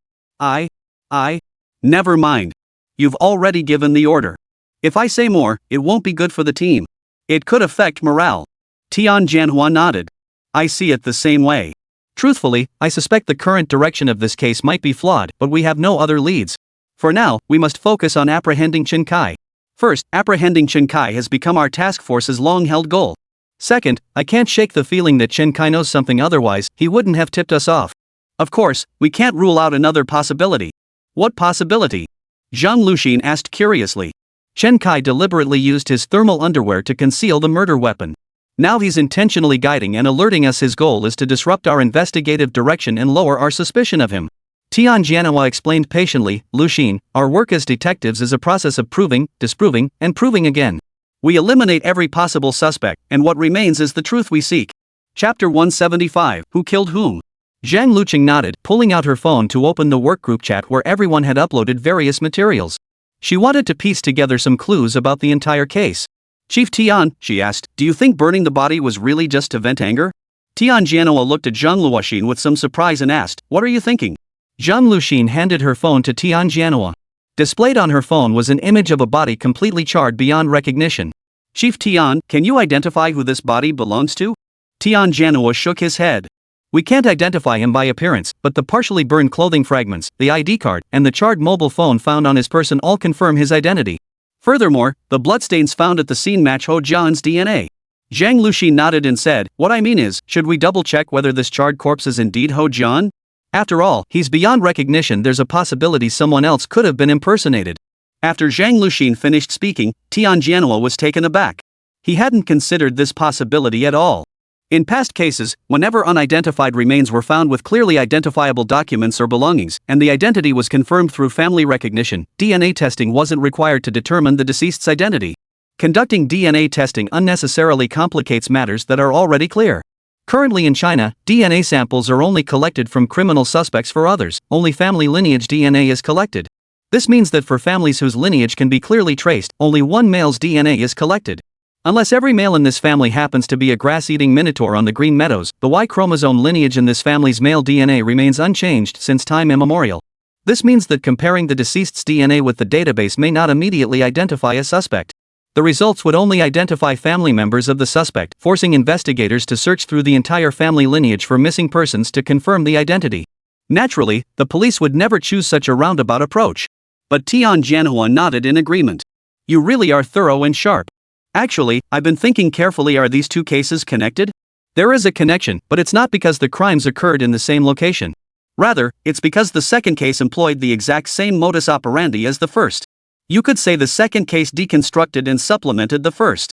Never mind. You've already given the order. If I say more, it won't be good for the team. It could affect morale. Tian Jianhua nodded. I see it the same way. Truthfully, I suspect the current direction of this case might be flawed, but we have no other leads. For now, we must focus on apprehending Chen Kai. First, apprehending Chen Kai has become our task force's long-held goal. Second, I can't shake the feeling that Chen Kai knows something, otherwise he wouldn't have tipped us off. Of course, we can't rule out another possibility. What possibility? Zhang Luxin asked curiously. Chen Kai deliberately used his thermal underwear to conceal the murder weapon. Now he's intentionally guiding and alerting us. His goal is to disrupt our investigative direction and lower our suspicion of him. Tian Jianhua explained patiently, Luxin, our work as detectives is a process of proving, disproving, and proving again. We eliminate every possible suspect, and what remains is the truth we seek. Chapter 175, Who Killed Whom? Zhang Luqing nodded, pulling out her phone to open the workgroup chat where everyone had uploaded various materials. She wanted to piece together some clues about the entire case. Chief Tian, she asked, do you think burning the body was really just to vent anger? Tian Jianhua looked at Zhang Luxin with some surprise and asked, what are you thinking? Zhang Luxin handed her phone to Tian Jianhua. Displayed on her phone was an image of a body completely charred beyond recognition. Chief Tian, can you identify who this body belongs to? Tian Jianhua shook his head. We can't identify him by appearance, but the partially burned clothing fragments, the ID card, and the charred mobile phone found on his person all confirm his identity. Furthermore, the bloodstains found at the scene match Ho Jian's DNA. Zhang Luxin nodded and said, what I mean is, should we double-check whether this charred corpse is indeed Ho Jian? After all, he's beyond recognition. There's a possibility someone else could have been impersonated. After Zhang Luxin finished speaking, Tian Jianhua was taken aback. He hadn't considered this possibility at all. In past cases, whenever unidentified remains were found with clearly identifiable documents or belongings, and the identity was confirmed through family recognition, DNA testing wasn't required to determine the deceased's identity. Conducting DNA testing unnecessarily complicates matters that are already clear. Currently in China, DNA samples are only collected from criminal suspects. For others, only family lineage DNA is collected. This means that for families whose lineage can be clearly traced, only one male's DNA is collected. Unless every male in this family happens to be a grass-eating minotaur on the Green Meadows, the Y chromosome lineage in this family's male DNA remains unchanged since time immemorial. This means that comparing the deceased's DNA with the database may not immediately identify a suspect. The results would only identify family members of the suspect, forcing investigators to search through the entire family lineage for missing persons to confirm the identity. Naturally, the police would never choose such a roundabout approach. But Tian Jianhua nodded in agreement. You really are thorough and sharp. Actually, I've been thinking carefully, are these two cases connected? There is a connection, but it's not because the crimes occurred in the same location. Rather, it's because the second case employed the exact same modus operandi as the first. You could say the second case deconstructed and supplemented the first.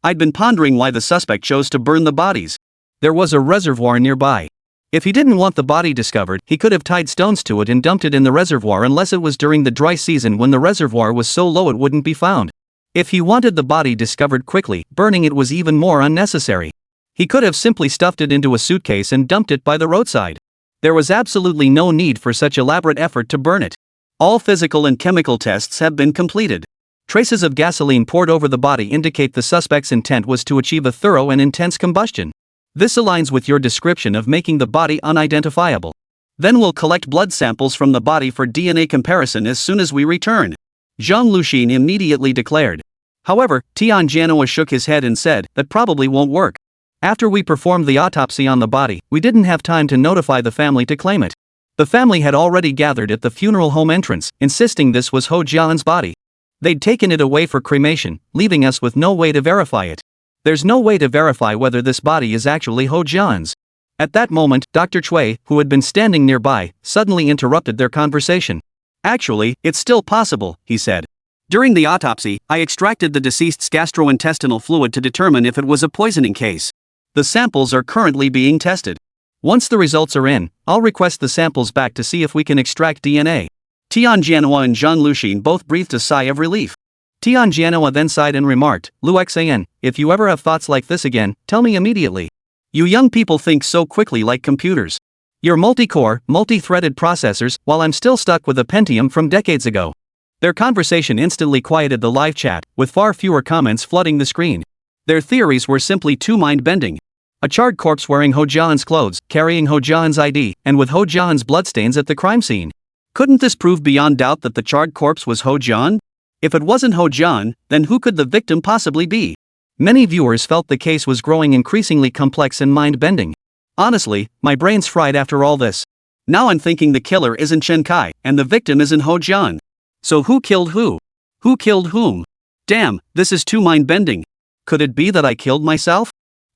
I'd been pondering why the suspect chose to burn the bodies. There was a reservoir nearby. If he didn't want the body discovered, he could have tied stones to it and dumped it in the reservoir, unless it was during the dry season when the reservoir was so low it wouldn't be found. If he wanted the body discovered quickly, burning it was even more unnecessary. He could have simply stuffed it into a suitcase and dumped it by the roadside. There was absolutely no need for such elaborate effort to burn it. All physical and chemical tests have been completed. Traces of gasoline poured over the body indicate the suspect's intent was to achieve a thorough and intense combustion. This aligns with your description of making the body unidentifiable. Then we'll collect blood samples from the body for DNA comparison as soon as we return. Zhang Luxin immediately declared. However, Tian Jianhua shook his head and said, that probably won't work. After we performed the autopsy on the body, we didn't have time to notify the family to claim it. The family had already gathered at the funeral home entrance, insisting this was Ho Jian's body. They'd taken it away for cremation, leaving us with no way to verify it. There's no way to verify whether this body is actually Ho Jian's. At that moment, Dr. Cui, who had been standing nearby, suddenly interrupted their conversation. Actually, it's still possible, he said. During the autopsy, I extracted the deceased's gastrointestinal fluid to determine if it was a poisoning case. The samples are currently being tested. Once the results are in, I'll request the samples back to see if we can extract DNA. Tian Jianhua and Zhang Luxin both breathed a sigh of relief. Tian Jianhua then sighed and remarked, Luxan, if you ever have thoughts like this again, tell me immediately. You young people think so quickly like computers. Your multi-core, multi-threaded processors, while I'm still stuck with a Pentium from decades ago. Their conversation instantly quieted the live chat, with far fewer comments flooding the screen. Their theories were simply too mind-bending. A charred corpse wearing Ho Jian's clothes, carrying Ho Jian's ID, and with Ho Jian's bloodstains at the crime scene. Couldn't this prove beyond doubt that the charred corpse was Ho Jian? If it wasn't Ho Jian, then who could the victim possibly be? Many viewers felt the case was growing increasingly complex and mind-bending. Honestly, my brain's fried after all this. Now I'm thinking the killer isn't Chen Kai, and the victim isn't Ho Jian. So who killed who? Who killed whom? Damn, this is too mind-bending. Could it be that I killed myself?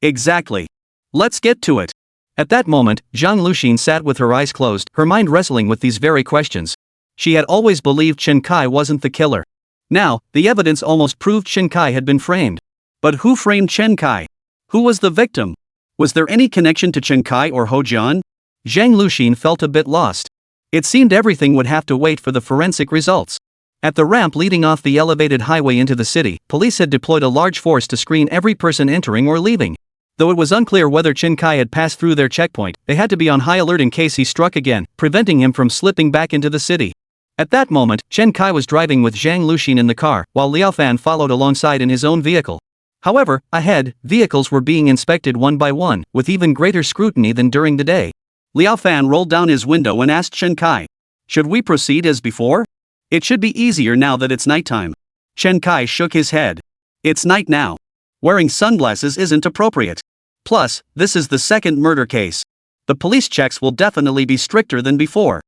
Exactly. Let's get to it. At that moment, Zhang Luxin sat with her eyes closed, her mind wrestling with these very questions. She had always believed Chen Kai wasn't the killer. Now, the evidence almost proved Chen Kai had been framed. But who framed Chen Kai? Who was the victim? Was there any connection to Chen Kai or Ho Jian? Zhang Luxin felt a bit lost. It seemed everything would have to wait for the forensic results. At the ramp leading off the elevated highway into the city, police had deployed a large force to screen every person entering or leaving. Though it was unclear whether Chen Kai had passed through their checkpoint, they had to be on high alert in case he struck again, preventing him from slipping back into the city. At that moment, Chen Kai was driving with Zhang Luxin in the car, while Liao Fan followed alongside in his own vehicle. However, ahead, vehicles were being inspected one by one, with even greater scrutiny than during the day. Liao Fan rolled down his window and asked Chen Kai, "Should we proceed as before? It should be easier now that it's nighttime." Chen Kai shook his head. "It's night now. Wearing sunglasses isn't appropriate. Plus, this is the second murder case. The police checks will definitely be stricter than before.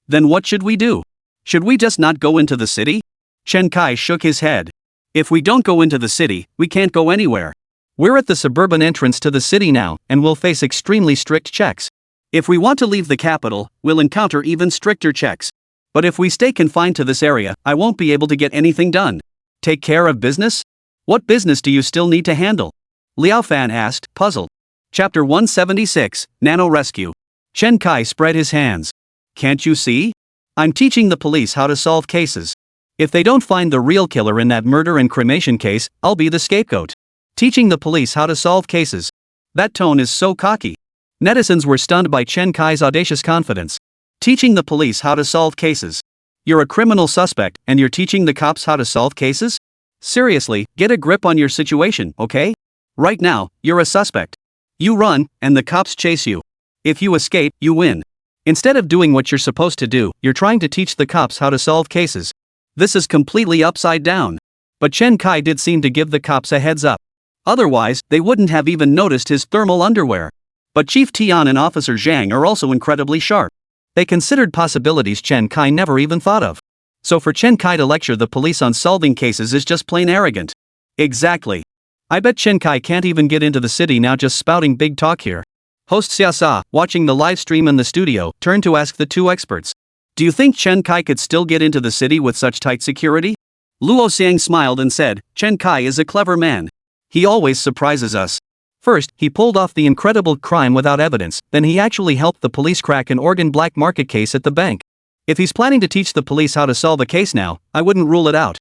Then what should we do? Should we just not go into the city?" Chen Kai shook his head. "If we don't go into the city, we can't go anywhere. We're at the suburban entrance to the city now, and we'll face extremely strict checks. If we want to leave the capital, we'll encounter even stricter checks. But if we stay confined to this area, I won't be able to get anything done. Take care of business? What business do you still need to handle?" Liao Fan asked, puzzled. Chapter 176, Nano Rescue. Chen Kai spread his hands. "Can't you see? I'm teaching the police how to solve cases. If they don't find the real killer in that murder and cremation case, I'll be the scapegoat. Teaching the police how to solve cases." That tone is so cocky. Netizens were stunned by Chen Kai's audacious confidence. Teaching the police how to solve cases. You're a criminal suspect, and you're teaching the cops how to solve cases? Seriously, get a grip on your situation, okay? Right now, you're a suspect. You run, and the cops chase you. If you escape, you win. Instead of doing what you're supposed to do, you're trying to teach the cops how to solve cases. This is completely upside down. But Chen Kai did seem to give the cops a heads up. Otherwise, they wouldn't have even noticed his thermal underwear. But Chief Tian and Officer Zhang are also incredibly sharp. They considered possibilities Chen Kai never even thought of. So for Chen Kai to lecture the police on solving cases is just plain arrogant. Exactly. I bet Chen Kai can't even get into the city now just spouting big talk here. Host Xiasa, watching the live stream in the studio, turned to ask the two experts. "Do you think Chen Kai could still get into the city with such tight security?" Luo Xiang smiled and said, "Chen Kai is a clever man. He always surprises us. First, he pulled off the incredible crime without evidence, then he actually helped the police crack an organ black market case at the bank. If he's planning to teach the police how to solve a case now, I wouldn't rule it out."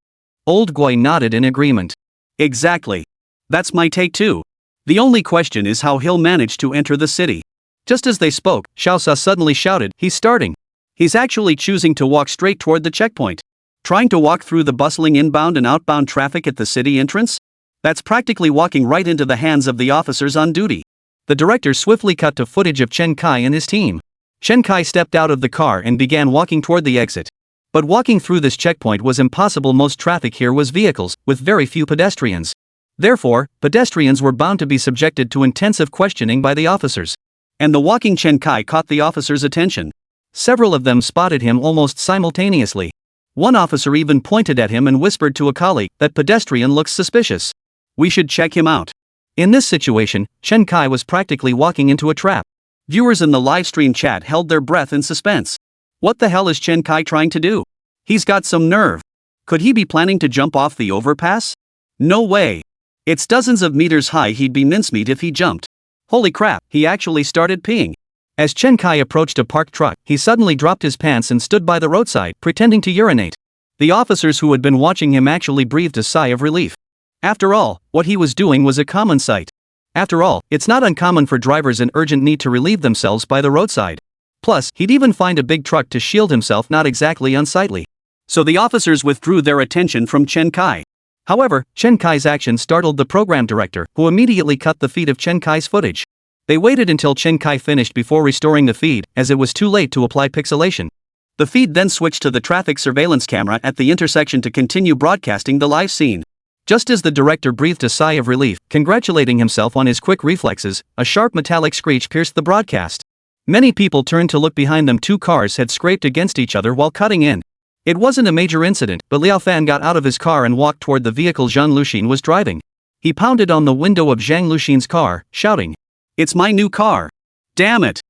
Old Gui nodded in agreement. "Exactly. That's my take too. The only question is how he'll manage to enter the city." Just as they spoke, Xiaosa suddenly shouted, "He's starting. He's actually choosing to walk straight toward the checkpoint. Trying to walk through the bustling inbound and outbound traffic at the city entrance? That's practically walking right into the hands of the officers on duty." The director swiftly cut to footage of Chen Kai and his team. Chen Kai stepped out of the car and began walking toward the exit. But walking through this checkpoint was impossible. Most traffic here was vehicles, with very few pedestrians. Therefore, pedestrians were bound to be subjected to intensive questioning by the officers. And the walking Chen Kai caught the officers' attention. Several of them spotted him almost simultaneously. One officer even pointed at him and whispered to a colleague, "That pedestrian looks suspicious. We should check him out." In this situation, Chen Kai was practically walking into a trap. Viewers in the livestream chat held their breath in suspense. What the hell is Chen Kai trying to do? He's got some nerve. Could he be planning to jump off the overpass? No way. It's dozens of meters high. He'd be mincemeat if he jumped. Holy crap, he actually started peeing. As Chen Kai approached a parked truck, he suddenly dropped his pants and stood by the roadside, pretending to urinate. The officers who had been watching him actually breathed a sigh of relief. After all, what he was doing was a common sight. After all, it's not uncommon for drivers in urgent need to relieve themselves by the roadside. Plus, he'd even find a big truck to shield himself, not exactly unsightly. So the officers withdrew their attention from Chen Kai. However, Chen Kai's action startled the program director, who immediately cut the feed of Chen Kai's footage. They waited until Chen Kai finished before restoring the feed, as it was too late to apply pixelation. The feed then switched to the traffic surveillance camera at the intersection to continue broadcasting the live scene. Just as the director breathed a sigh of relief, congratulating himself on his quick reflexes, a sharp metallic screech pierced the broadcast. Many people turned to look behind them. Two cars had scraped against each other while cutting in. It wasn't a major incident, but Liao Fan got out of his car and walked toward the vehicle Zhang Luxin was driving. He pounded on the window of Zhang Luxin's car, shouting, "It's my new car! Damn it!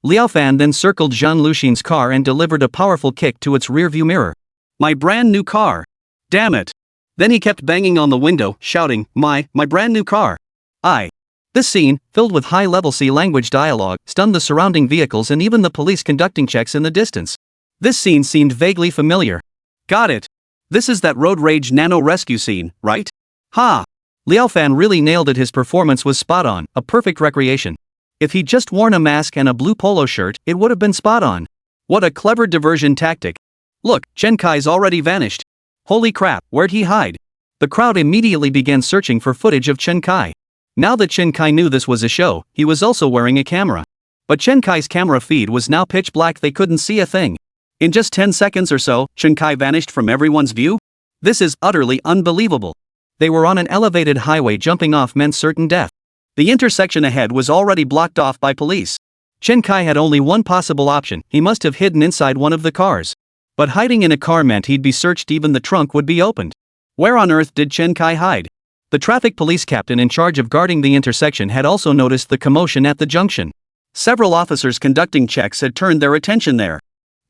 Liao Fan then circled Zhang Luxin's car and delivered a powerful kick to its rearview mirror. "My brand new car! Damn it!" Then he kept banging on the window, shouting, My brand new car! This scene, filled with high-level C language dialogue, stunned the surrounding vehicles and even the police conducting checks in the distance. This scene seemed vaguely familiar. Got it! This is that road rage nano rescue scene, right? Ha! Liao Fan really nailed it. His performance was spot on, a perfect recreation. If he'd just worn a mask and a blue polo shirt, it would have been spot on. What a clever diversion tactic. Look, Chen Kai's already vanished. Holy crap, where'd he hide? The crowd immediately began searching for footage of Chen Kai. Now that Chen Kai knew this was a show, he was also wearing a camera. But Chen Kai's camera feed was now pitch black. They couldn't see a thing. In just 10 seconds or so, Chen Kai vanished from everyone's view? This is utterly unbelievable. They were on an elevated highway. Jumping off meant certain death. The intersection ahead was already blocked off by police. Chen Kai had only one possible option. He must have hidden inside one of the cars. But hiding in a car meant he'd be searched. Even the trunk would be opened. Where on earth did Chen Kai hide? The traffic police captain in charge of guarding the intersection had also noticed the commotion at the junction. Several officers conducting checks had turned their attention there.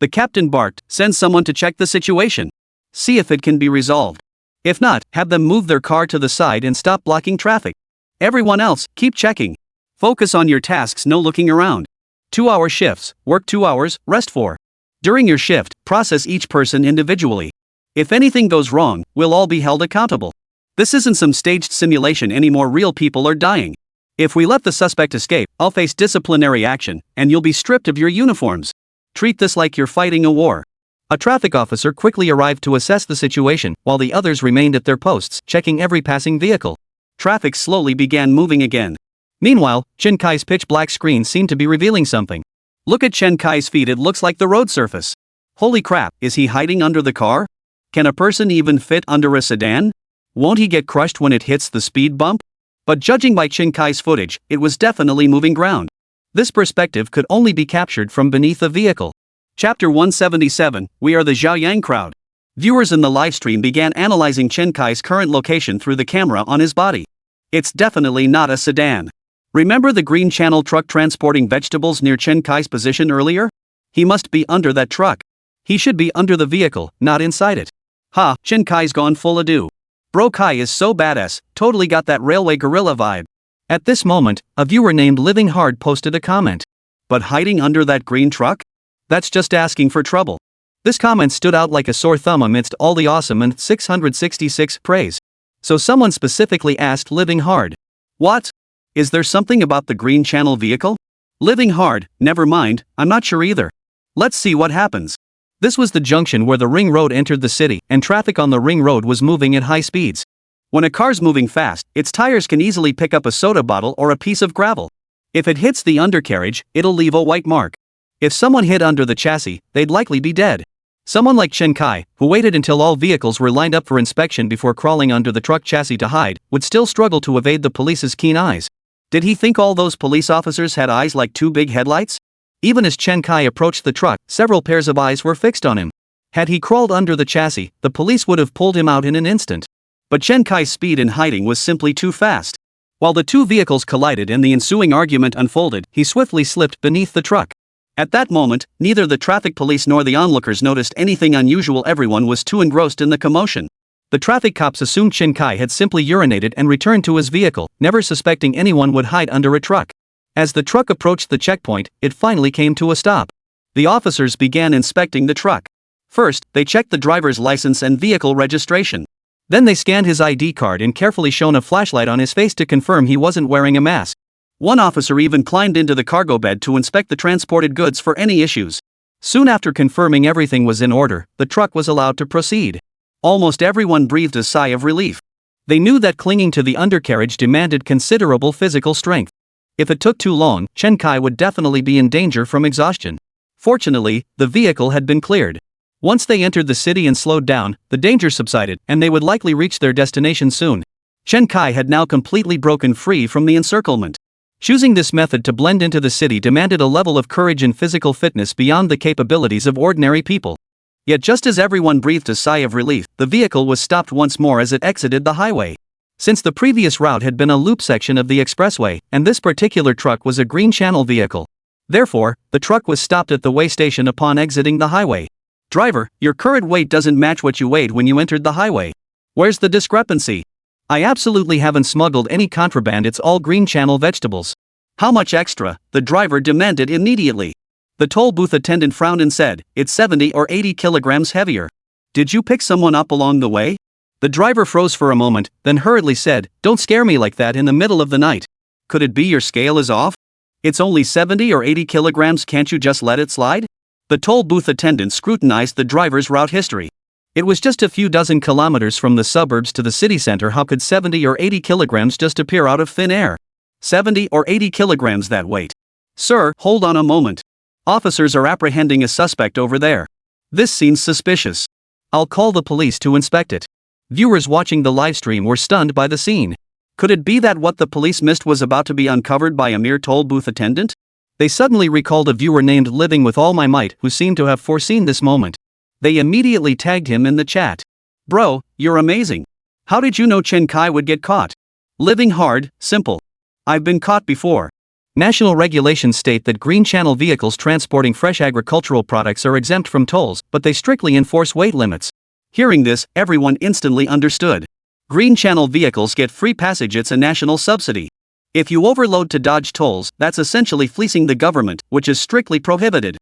The captain barked, "Send someone to check the situation. See if it can be resolved. If not, have them move their car to the side and stop blocking traffic. Everyone else, keep checking. Focus on your tasks, no looking around. 2-hour shifts, work 2 hours, rest 4. During your shift, process each person individually. If anything goes wrong, we'll all be held accountable. This isn't some staged simulation anymore. Real people are dying. If we let the suspect escape, I'll face disciplinary action, and you'll be stripped of your uniforms. Treat this like you're fighting a war." A traffic officer quickly arrived to assess the situation, while the others remained at their posts, checking every passing vehicle. Traffic slowly began moving again. Meanwhile, Chen Kai's pitch-black screen seemed to be revealing something. Look at Chen Kai's feet. It looks like the road surface. Holy crap, is he hiding under the car? Can a person even fit under a sedan? Won't he get crushed when it hits the speed bump? But judging by Chen Kai's footage, it was definitely moving ground. This perspective could only be captured from beneath a vehicle. Chapter 177, We Are the Zhaoyang Crowd. Viewers in the livestream began analyzing Chen Kai's current location through the camera on his body. It's definitely not a sedan. Remember the green channel truck transporting vegetables near Chen Kai's position earlier? He must be under that truck. He should be under the vehicle, not inside it. Ha, Chen Kai's gone full ado. Bro Kai is so badass, totally got that railway gorilla vibe. At this moment, a viewer named Living Hard posted a comment. But hiding under that green truck? That's just asking for trouble. This comment stood out like a sore thumb amidst all the awesome and 666 praise. So someone specifically asked Living Hard, "What? Is there something about the green channel vehicle?" Living Hard, never mind, I'm not sure either. Let's see what happens. This was the junction where the ring road entered the city, and traffic on the ring road was moving at high speeds. When a car's moving fast, its tires can easily pick up a soda bottle or a piece of gravel. If it hits the undercarriage, it'll leave a white mark. If someone hit under the chassis, they'd likely be dead. Someone like Chen Kai, who waited until all vehicles were lined up for inspection before crawling under the truck chassis to hide, would still struggle to evade the police's keen eyes. Did he think all those police officers had eyes like two big headlights? Even as Chen Kai approached the truck, several pairs of eyes were fixed on him. Had he crawled under the chassis, the police would have pulled him out in an instant. But Chen Kai's speed in hiding was simply too fast. While the two vehicles collided and the ensuing argument unfolded, he swiftly slipped beneath the truck. At that moment, neither the traffic police nor the onlookers noticed anything unusual. Everyone was too engrossed in the commotion. The traffic cops assumed Chen Kai had simply urinated and returned to his vehicle, never suspecting anyone would hide under a truck. As the truck approached the checkpoint, it finally came to a stop. The officers began inspecting the truck. First, they checked the driver's license and vehicle registration. Then they scanned his ID card and carefully shone a flashlight on his face to confirm he wasn't wearing a mask. One officer even climbed into the cargo bed to inspect the transported goods for any issues. Soon after confirming everything was in order, the truck was allowed to proceed. Almost everyone breathed a sigh of relief. They knew that clinging to the undercarriage demanded considerable physical strength. If it took too long, Chen Kai would definitely be in danger from exhaustion. Fortunately, the vehicle had been cleared. Once they entered the city and slowed down, the danger subsided, and they would likely reach their destination soon. Chen Kai had now completely broken free from the encirclement. Choosing this method to blend into the city demanded a level of courage and physical fitness beyond the capabilities of ordinary people. Yet just as everyone breathed a sigh of relief, the vehicle was stopped once more as it exited the highway. Since the previous route had been a loop section of the expressway, and this particular truck was a green channel vehicle. Therefore, the truck was stopped at the weigh station upon exiting the highway. Driver, your current weight doesn't match what you weighed when you entered the highway. Where's the discrepancy? I absolutely haven't smuggled any contraband, it's all green channel vegetables. How much extra? The driver demanded immediately. The toll booth attendant frowned and said, it's 70 or 80 kilograms heavier. Did you pick someone up along the way? The driver froze for a moment, then hurriedly said, don't scare me like that in the middle of the night. Could it be your scale is off? It's only 70 or 80 kilograms, can't you just let it slide? The toll booth attendant scrutinized the driver's route history. It was just a few dozen kilometers from the suburbs to the city center. How could 70 or 80 kilograms just appear out of thin air? 70 or 80 kilograms, that weight. Sir, hold on a moment. Officers are apprehending a suspect over there. This seems suspicious. I'll call the police to inspect it. Viewers watching the livestream were stunned by the scene. Could it be that what the police missed was about to be uncovered by a mere toll booth attendant? They suddenly recalled a viewer named Living with All My Might who seemed to have foreseen this moment. They immediately tagged him in the chat. Bro, you're amazing. How did you know Chen Kai would get caught? Living hard, simple. I've been caught before. National regulations state that green channel vehicles transporting fresh agricultural products are exempt from tolls, but they strictly enforce weight limits. Hearing this, everyone instantly understood. Green channel vehicles get free passage, it's a national subsidy. If you overload to dodge tolls, that's essentially fleecing the government, which is strictly prohibited.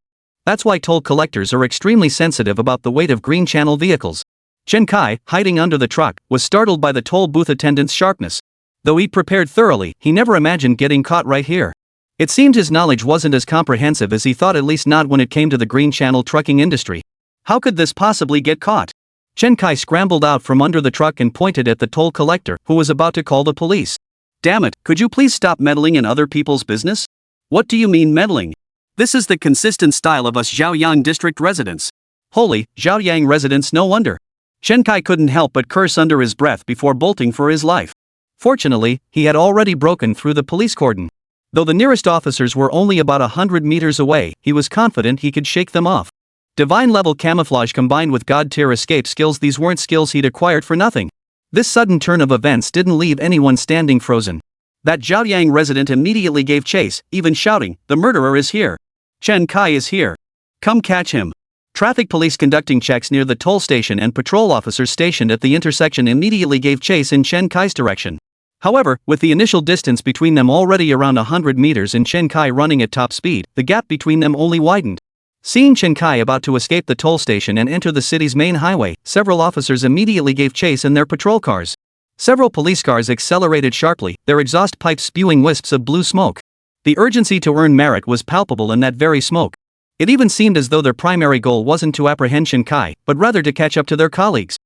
That's why toll collectors are extremely sensitive about the weight of green channel vehicles. Chen Kai, hiding under the truck, was startled by the toll booth attendant's sharpness. Though he prepared thoroughly, he never imagined getting caught right here. It seemed his knowledge wasn't as comprehensive as he thought, at least not when it came to the green channel trucking industry. How could this possibly get caught? Chen Kai scrambled out from under the truck and pointed at the toll collector, who was about to call the police. Damn it, could you please stop meddling in other people's business? What do you mean meddling? This is the consistent style of us Zhaoyang district residents. Holy, Zhaoyang residents, no wonder. Chen Kai couldn't help but curse under his breath before bolting for his life. Fortunately, he had already broken through the police cordon. Though the nearest officers were only about 100 meters away, he was confident he could shake them off. Divine-level camouflage combined with God-tier escape skills, these weren't skills he'd acquired for nothing. This sudden turn of events didn't leave anyone standing frozen. That Zhaoyang resident immediately gave chase, even shouting, the murderer is here. Chen Kai is here. Come catch him. Traffic police conducting checks near the toll station and patrol officers stationed at the intersection immediately gave chase in Chen Kai's direction. However, with the initial distance between them already around 100 meters and Chen Kai running at top speed, the gap between them only widened. Seeing Chen Kai about to escape the toll station and enter the city's main highway, several officers immediately gave chase in their patrol cars. Several police cars accelerated sharply, their exhaust pipes spewing wisps of blue smoke. The urgency to earn merit was palpable in that very smoke. It even seemed as though their primary goal wasn't to apprehend Chen Kai, but rather to catch up to their colleagues.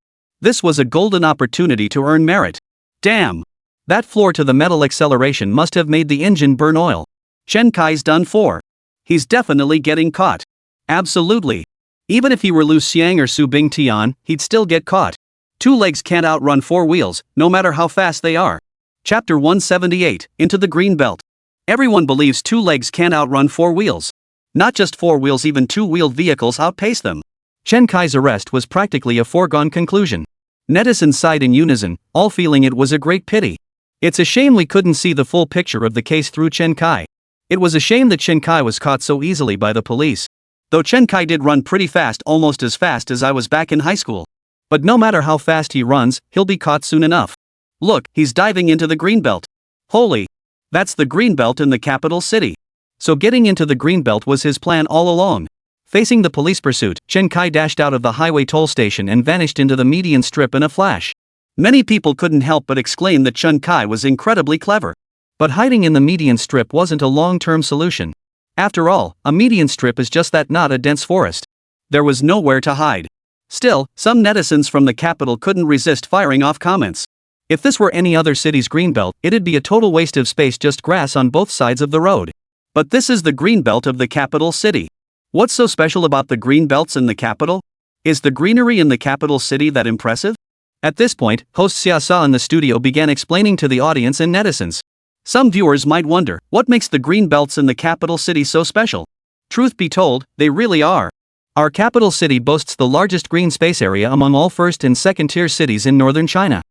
This was a golden opportunity to earn merit. Damn! That floor to the metal acceleration must have made the engine burn oil. Chen Kai's done for. He's definitely getting caught. Absolutely. Even if he were Lu Xiang or Su Bing Tian, he'd still get caught. Two legs can't outrun four wheels, no matter how fast they are. Chapter 178, Into the Green Belt. Everyone believes two legs can't outrun four wheels. Not just four wheels, even two-wheeled vehicles outpace them. Chen Kai's arrest was practically a foregone conclusion. Netizens sighed in unison, all feeling it was a great pity. It's a shame we couldn't see the full picture of the case through Chen Kai. It was a shame that Chen Kai was caught so easily by the police. Though Chen Kai did run pretty fast, almost as fast as I was back in high school. But no matter how fast he runs, he'll be caught soon enough. Look, he's diving into the Greenbelt. Holy! That's the Greenbelt in the capital city. So getting into the Greenbelt was his plan all along. Facing the police pursuit, Chen Kai dashed out of the highway toll station and vanished into the median strip in a flash. Many people couldn't help but exclaim that Chen Kai was incredibly clever. But hiding in the median strip wasn't a long-term solution. After all, a median strip is just that, not a dense forest. There was nowhere to hide. Still, some netizens from the capital couldn't resist firing off comments. If this were any other city's greenbelt, it'd be a total waste of space, just grass on both sides of the road. But this is the greenbelt of the capital city. What's so special about the greenbelts in the capital? Is the greenery in the capital city that impressive? At this point, host Xiasa in the studio began explaining to the audience and netizens. Some viewers might wonder, what makes the green belts in the capital city so special? Truth be told, they really are. Our capital city boasts the largest green space area among all first and second tier cities in northern China.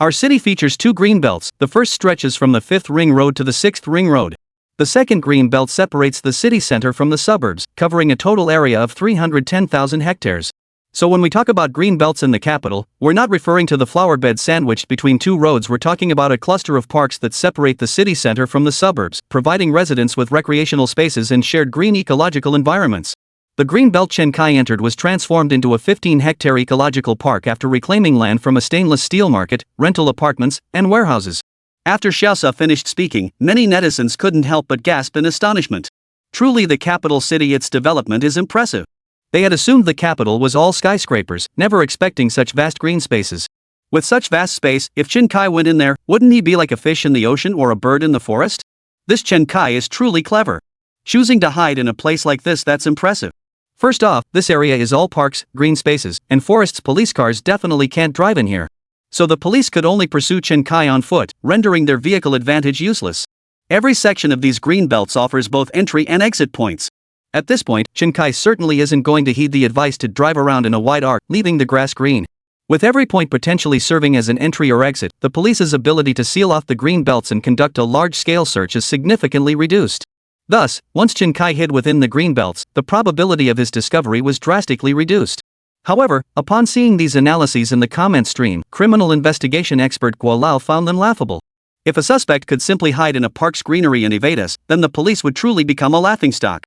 Our city features 2 green belts. The first stretches from the 5th ring road to the 6th ring road. The second green belt separates the city center from the suburbs, covering a total area of 310,000 hectares. So when we talk about green belts in the capital, we're not referring to the flower bed sandwiched between 2 roads. We're talking about a cluster of parks that separate the city center from the suburbs, providing residents with recreational spaces and shared green ecological environments. The green belt Chen Kai entered was transformed into a 15-hectare ecological park after reclaiming land from a stainless steel market, rental apartments, and warehouses. After Xiaosa finished speaking, many netizens couldn't help but gasp in astonishment. Truly the capital city, its development is impressive. They had assumed the capital was all skyscrapers, never expecting such vast green spaces. With such vast space, if Chen Kai went in there, wouldn't he be like a fish in the ocean or a bird in the forest? This Chen Kai is truly clever. Choosing to hide in a place like this, that's impressive. First off, this area is all parks, green spaces, and forests. Police cars definitely can't drive in here. So the police could only pursue Chen Kai on foot, rendering their vehicle advantage useless. Every section of these green belts offers both entry and exit points. At this point, Chen Kai certainly isn't going to heed the advice to drive around in a wide arc, leaving the grass green. With every point potentially serving as an entry or exit, the police's ability to seal off the green belts and conduct a large-scale search is significantly reduced. Thus, once Chen Kai hid within the green belts, the probability of his discovery was drastically reduced. However, upon seeing these analyses in the comment stream, criminal investigation expert Guo Lao found them laughable. If a suspect could simply hide in a park's greenery and evade us, then the police would truly become a laughingstock.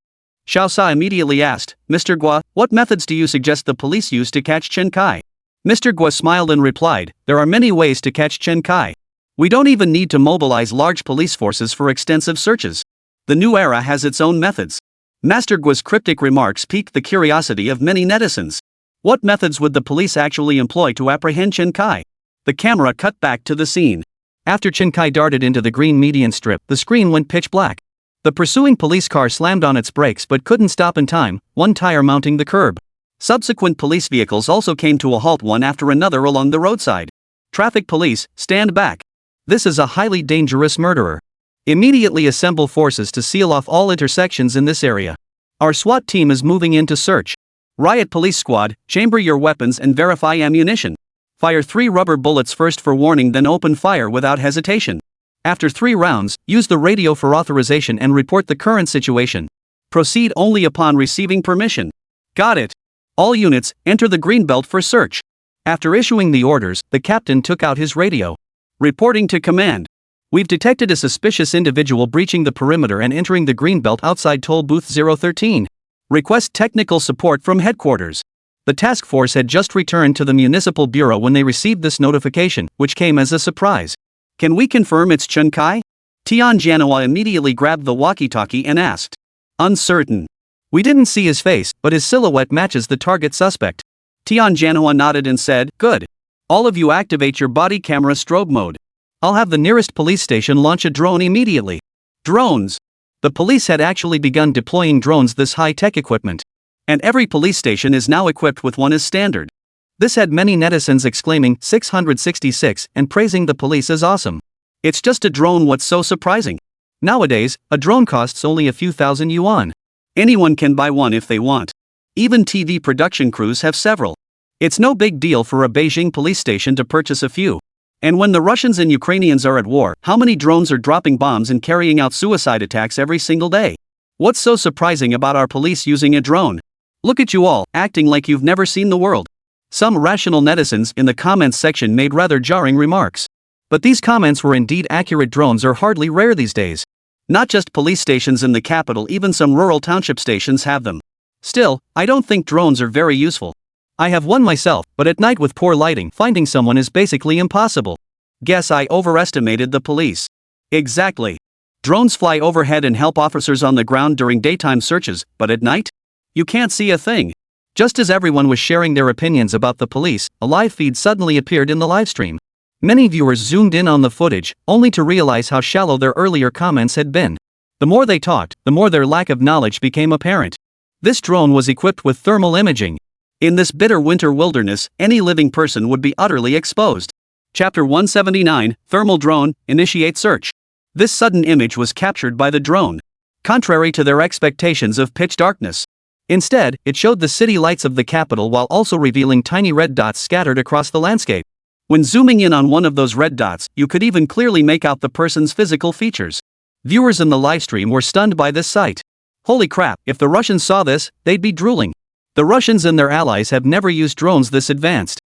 Xiaosa immediately asked, "Mr. Guo, what methods do you suggest the police use to catch Chen Kai?" Mr. Guo smiled and replied, "There are many ways to catch Chen Kai. We don't even need to mobilize large police forces for extensive searches. The new era has its own methods." Master Guo's cryptic remarks piqued the curiosity of many netizens. What methods would the police actually employ to apprehend Chen Kai? The camera cut back to the scene. After Chen Kai darted into the green median strip, the screen went pitch black. The pursuing police car slammed on its brakes but couldn't stop in time, one tire mounting the curb. Subsequent police vehicles also came to a halt, one after another along the roadside. "Traffic police, stand back. This is a highly dangerous murderer. Immediately assemble forces to seal off all intersections in this area. Our SWAT team is moving in to search. Riot police squad, chamber your weapons and verify ammunition. Fire 3 rubber bullets first for warning, then open fire without hesitation. After 3 rounds, use the radio for authorization and report the current situation. Proceed only upon receiving permission." Got it. All units, enter the green belt for search. After issuing the orders, the captain took out his radio. "Reporting to command. We've detected a suspicious individual breaching the perimeter and entering the green belt outside toll booth 013. Request technical support from headquarters." The task force had just returned to the municipal bureau when they received this notification, which came as a surprise. "Can we confirm it's Chen Kai?" Tian Jianhua immediately grabbed the walkie-talkie and asked. "Uncertain. We didn't see his face, but his silhouette matches the target suspect." Tian Jianhua nodded and said, "Good. All of you activate your body camera strobe mode. I'll have the nearest police station launch a drone immediately." Drones. The police had actually begun deploying drones, this high-tech equipment. And every police station is now equipped with one as standard. This had many netizens exclaiming 666 and praising the police as awesome. It's just a drone, what's so surprising? Nowadays, a drone costs only a few thousand yuan. Anyone can buy one if they want. Even TV production crews have several. It's no big deal for a Beijing police station to purchase a few. And when the Russians and Ukrainians are at war, how many drones are dropping bombs and carrying out suicide attacks every single day? What's so surprising about our police using a drone? Look at you all, acting like you've never seen the world. Some rational netizens in the comments section made rather jarring remarks. But these comments were indeed accurate. Drones are hardly rare these days. Not just police stations in the capital, even some rural township stations have them. Still, I don't think drones are very useful. I have one myself, but at night with poor lighting, finding someone is basically impossible. Guess I overestimated the police. Exactly. Drones fly overhead and help officers on the ground during daytime searches, but at night? You can't see a thing. Just as everyone was sharing their opinions about the police, a live feed suddenly appeared in the livestream. Many viewers zoomed in on the footage, only to realize how shallow their earlier comments had been. The more they talked, the more their lack of knowledge became apparent. This drone was equipped with thermal imaging. In this bitter winter wilderness, any living person would be utterly exposed. Chapter 179, Thermal Drone, Initiate Search. This sudden image was captured by the drone. Contrary to their expectations of pitch darkness. Instead, it showed the city lights of the capital while also revealing tiny red dots scattered across the landscape. When zooming in on one of those red dots, you could even clearly make out the person's physical features. Viewers in the livestream were stunned by this sight. Holy crap, if the Russians saw this, they'd be drooling. The Russians and their allies have never used drones this advanced.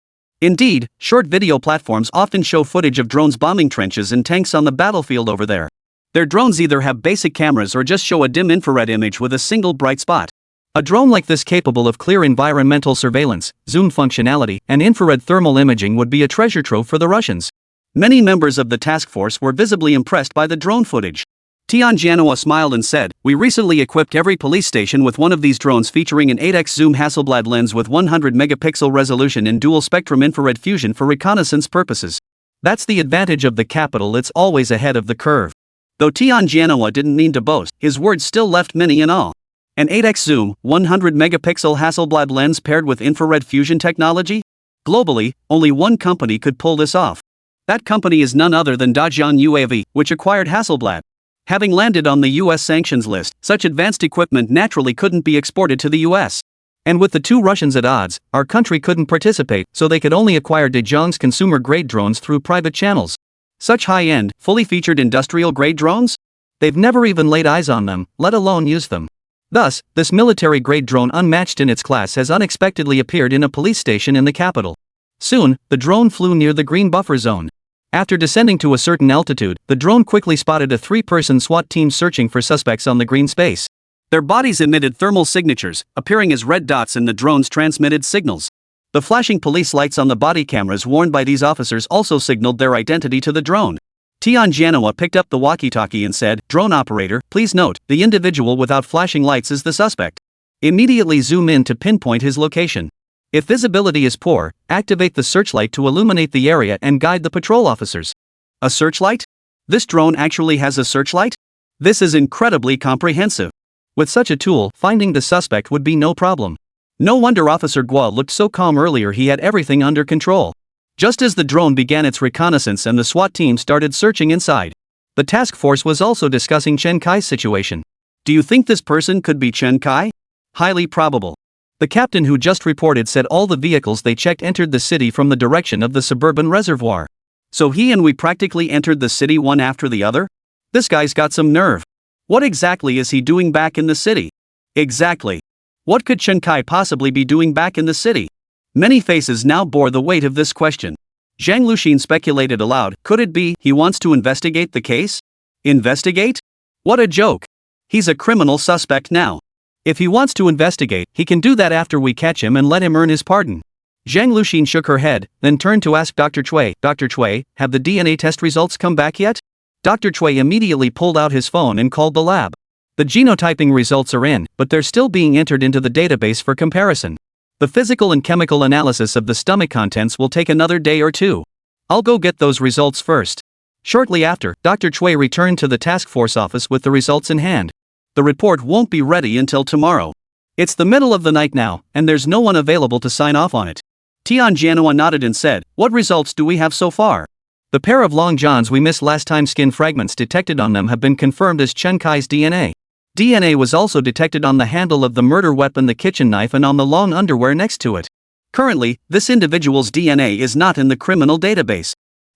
Indeed, short video platforms often show footage of drones bombing trenches and tanks on the battlefield over there. Their drones either have basic cameras or just show a dim infrared image with a single bright spot. A drone like this capable of clear environmental surveillance, zoom functionality, and infrared thermal imaging would be a treasure trove for the Russians. Many members of the task force were visibly impressed by the drone footage. Tianjianhua smiled and said, "We recently equipped every police station with one of these drones featuring an 8x zoom Hasselblad lens with 100 megapixel resolution and dual spectrum infrared fusion for reconnaissance purposes. That's the advantage of the capital, it's always ahead of the curve." Though Tianjianhua didn't mean to boast, his words still left many in awe. An 8x zoom, 100 megapixel Hasselblad lens paired with infrared fusion technology? Globally, only one company could pull this off. That company is none other than Dajian UAV, which acquired Hasselblad. Having landed on the US sanctions list, such advanced equipment naturally couldn't be exported to the US. And with the two Russians at odds, our country couldn't participate, so they could only acquire Dajiang's consumer-grade drones through private channels. Such high-end, fully featured industrial-grade drones? They've never even laid eyes on them, let alone used them. Thus, this military-grade drone unmatched in its class has unexpectedly appeared in a police station in the capital. Soon, the drone flew near the green buffer zone. After descending to a certain altitude, the drone quickly spotted a three-person SWAT team searching for suspects on the green space. Their bodies emitted thermal signatures, appearing as red dots in the drone's transmitted signals. The flashing police lights on the body cameras worn by these officers also signaled their identity to the drone. Tianjianhua picked up the walkie-talkie and said, "Drone operator, please note, the individual without flashing lights is the suspect. Immediately zoom in to pinpoint his location. If visibility is poor, activate the searchlight to illuminate the area and guide the patrol officers." A searchlight? This drone actually has a searchlight? This is incredibly comprehensive. With such a tool, finding the suspect would be no problem. No wonder Officer Guo looked so calm earlier, he had everything under control. Just as the drone began its reconnaissance and the SWAT team started searching inside, the task force was also discussing Chen Kai's situation. Do you think this person could be Chen Kai? Highly probable. The captain who just reported said all the vehicles they checked entered the city from the direction of the suburban reservoir. So he and we practically entered the city one after the other? This guy's got some nerve. What exactly is he doing back in the city? Exactly. What could Chen Kai possibly be doing back in the city? Many faces now bore the weight of this question. Zhang Luxin speculated aloud, could it be he wants to investigate the case? Investigate? What a joke. He's a criminal suspect now. If he wants to investigate, he can do that after we catch him and let him earn his pardon. Zhang Luxin shook her head, then turned to ask Dr. Cui, "Dr. Cui, have the DNA test results come back yet?" Dr. Cui immediately pulled out his phone and called the lab. The genotyping results are in, but they're still being entered into the database for comparison. The physical and chemical analysis of the stomach contents will take another day or two. I'll go get those results first. Shortly after, Dr. Cui returned to the task force office with the results in hand. The report won't be ready until tomorrow. It's the middle of the night now, and there's no one available to sign off on it. Tianjianhua nodded and said, "What results do we have so far?" The pair of long johns we missed last time, skin fragments detected on them have been confirmed as Chen Kai's DNA. DNA was also detected on the handle of the murder weapon, the kitchen knife, and on the long underwear next to it. Currently, this individual's DNA is not in the criminal database.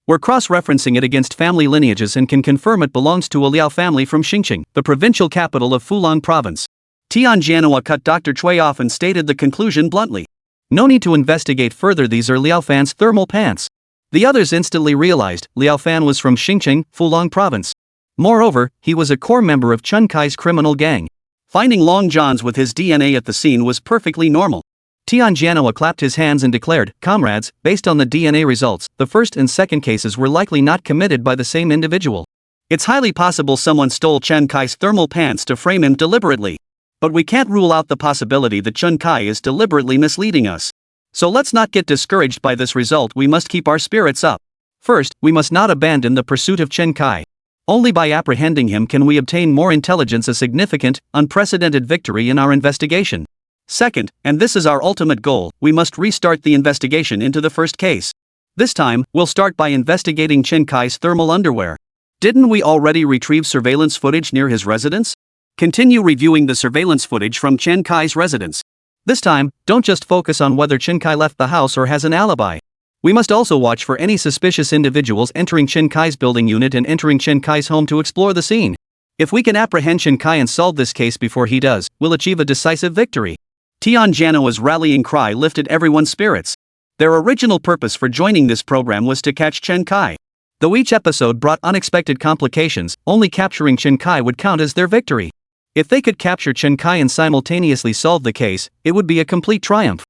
We're cross-referencing it against family lineages and can confirm it belongs to a Liao family from Xingqing, the provincial capital of Fulong province. Tianjianhua cut Dr. Cui off and stated the conclusion bluntly. No need to investigate further, these are Liao Fan's thermal pants. The others instantly realized Liao Fan was from Xingqing, Fulong province. Moreover, he was a core member of Chen Kai's criminal gang. Finding Long John's with his DNA at the scene was perfectly normal. Tianjianhua clapped his hands and declared, "Comrades, based on the DNA results, the first and second cases were likely not committed by the same individual. It's highly possible someone stole Chen Kai's thermal pants to frame him deliberately. But we can't rule out the possibility that Chen Kai is deliberately misleading us. So let's not get discouraged by this result, we must keep our spirits up. First, we must not abandon the pursuit of Chen Kai. Only by apprehending him can we obtain more intelligence, a significant, unprecedented victory in our investigation. Second, and this is our ultimate goal, we must restart the investigation into the first case. This time, we'll start by investigating Chen Kai's thermal underwear. Didn't we already retrieve surveillance footage near his residence? Continue reviewing the surveillance footage from Chen Kai's residence. This time, don't just focus on whether Chen Kai left the house or has an alibi. We must also watch for any suspicious individuals entering Chen Kai's building unit and entering Chen Kai's home to explore the scene. If we can apprehend Chen Kai and solve this case before he does, we'll achieve a decisive victory. Tianjano's rallying cry lifted everyone's spirits. Their original purpose for joining this program was to catch Chen Kai. Though each episode brought unexpected complications, only capturing Chen Kai would count as their victory. If they could capture Chen Kai and simultaneously solve the case, it would be a complete triumph.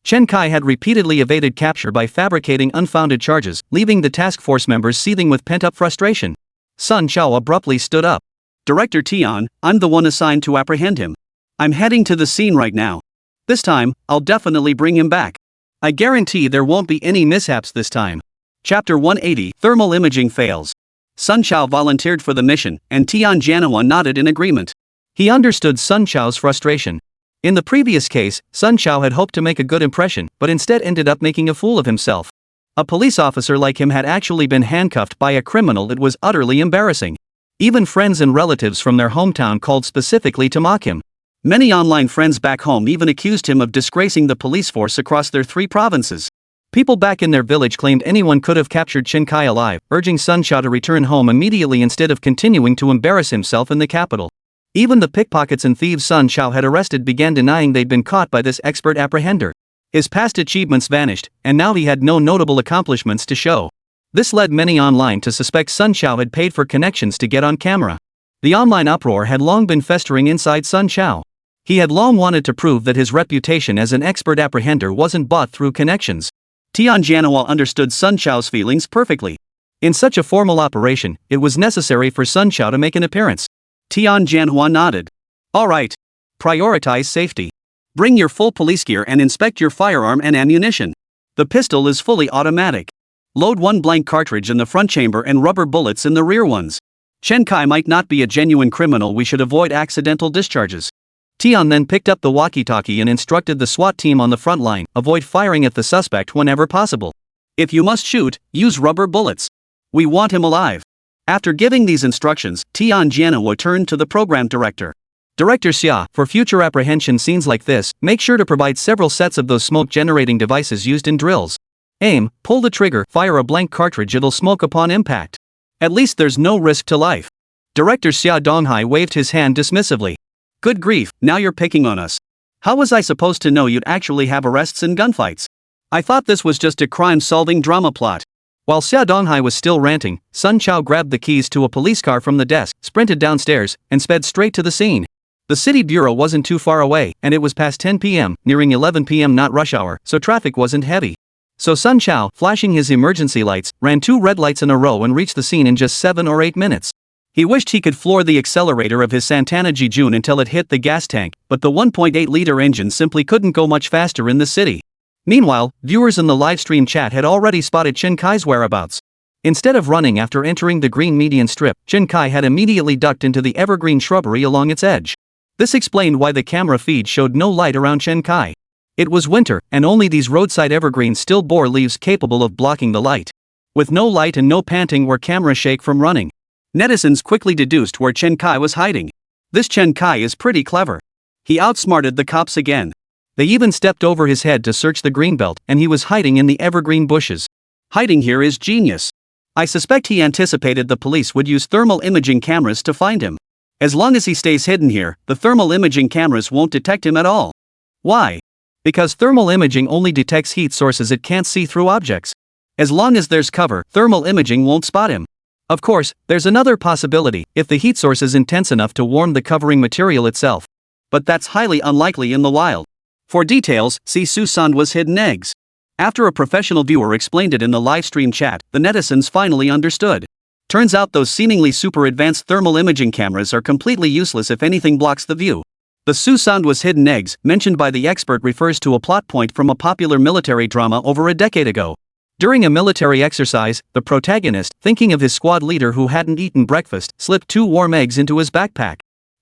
Chen Kai had repeatedly evaded capture by fabricating unfounded charges, leaving the task force members seething with pent-up frustration. Sun Xiao abruptly stood up. Director Tian, I'm the one assigned to apprehend him. I'm heading to the scene right now. This time, I'll definitely bring him back. I guarantee there won't be any mishaps this time. Chapter 180, Thermal Imaging Fails. Sun Xiao volunteered for the mission, and Tianjanoa nodded in agreement. He understood Sun Xiao's frustration. In the previous case, Sun Xiao had hoped to make a good impression, but instead ended up making a fool of himself. A police officer like him had actually been handcuffed by a criminal. It was utterly embarrassing. Even friends and relatives from their hometown called specifically to mock him. Many online friends back home even accused him of disgracing the police force across their 3 provinces. People back in their village claimed anyone could have captured Chen Kai alive, urging Sun Xiao to return home immediately instead of continuing to embarrass himself in the capital. Even the pickpockets and thieves Sun Xiao had arrested began denying they'd been caught by this expert apprehender. His past achievements vanished, and now he had no notable accomplishments to show. This led many online to suspect Sun Xiao had paid for connections to get on camera. The online uproar had long been festering inside Sun Xiao. He had long wanted to prove that his reputation as an expert apprehender wasn't bought through connections. Tianjanoa understood Sun Xiao's feelings perfectly. In such a formal operation, it was necessary for Sun Xiao to make an appearance. Tianjanoa nodded. All right. Prioritize safety. Bring your full police gear and inspect your firearm and ammunition. The pistol is fully automatic. Load 1 blank cartridge in the front chamber and rubber bullets in the rear ones. Chen Kai might not be a genuine criminal. We should avoid accidental discharges. Tian then picked up the walkie-talkie and instructed the SWAT team on the front line, avoid firing at the suspect whenever possible. If you must shoot, use rubber bullets. We want him alive. After giving these instructions, Tianjanoa turned to the program director. Director Xia, for future apprehension scenes like this, make sure to provide several sets of those smoke-generating devices used in drills. Aim, pull the trigger, fire a blank cartridge, it'll smoke upon impact. At least there's no risk to life. Director Xia Donghai waved his hand dismissively. Good grief, now you're picking on us. How was I supposed to know you'd actually have arrests and gunfights? I thought this was just a crime-solving drama plot. While Xia Donghai was still ranting, Sun Xiao grabbed the keys to a police car from the desk, sprinted downstairs, and sped straight to the scene. The city bureau wasn't too far away, and it was past 10 p.m., nearing 11 p.m. not rush hour, so traffic wasn't heavy. So Sun Xiao, flashing his emergency lights, ran 2 red lights in a row and reached the scene in just 7 or 8 minutes. He wished he could floor the accelerator of his Santana Jijun until it hit the gas tank, but the 1.8-liter engine simply couldn't go much faster in the city. Meanwhile, viewers in the livestream chat had already spotted Chen Kai's whereabouts. Instead of running after entering the green median strip, Chen Kai had immediately ducked into the evergreen shrubbery along its edge. This explained why the camera feed showed no light around Chen Kai. It was winter, and only these roadside evergreens still bore leaves capable of blocking the light. With no light and no panting or camera shake from running, netizens quickly deduced where Chen Kai was hiding. This Chen Kai is pretty clever. He outsmarted the cops again. They even stepped over his head to search the greenbelt, and he was hiding in the evergreen bushes. Hiding here is genius. I suspect he anticipated the police would use thermal imaging cameras to find him. As long as he stays hidden here, the thermal imaging cameras won't detect him at all. Why? Because thermal imaging only detects heat sources it can't see through objects. As long as there's cover, thermal imaging won't spot him. Of course, there's another possibility, if the heat source is intense enough to warm the covering material itself. But that's highly unlikely in the wild. For details, see Susanwa's hidden eggs. After a professional viewer explained it in the livestream chat, the netizens finally understood. Turns out those seemingly super advanced thermal imaging cameras are completely useless if anything blocks the view. The Susanwa's hidden eggs, mentioned by the expert, refers to a plot point from a popular military drama over a decade ago. During a military exercise, the protagonist, thinking of his squad leader who hadn't eaten breakfast, slipped 2 warm eggs into his backpack.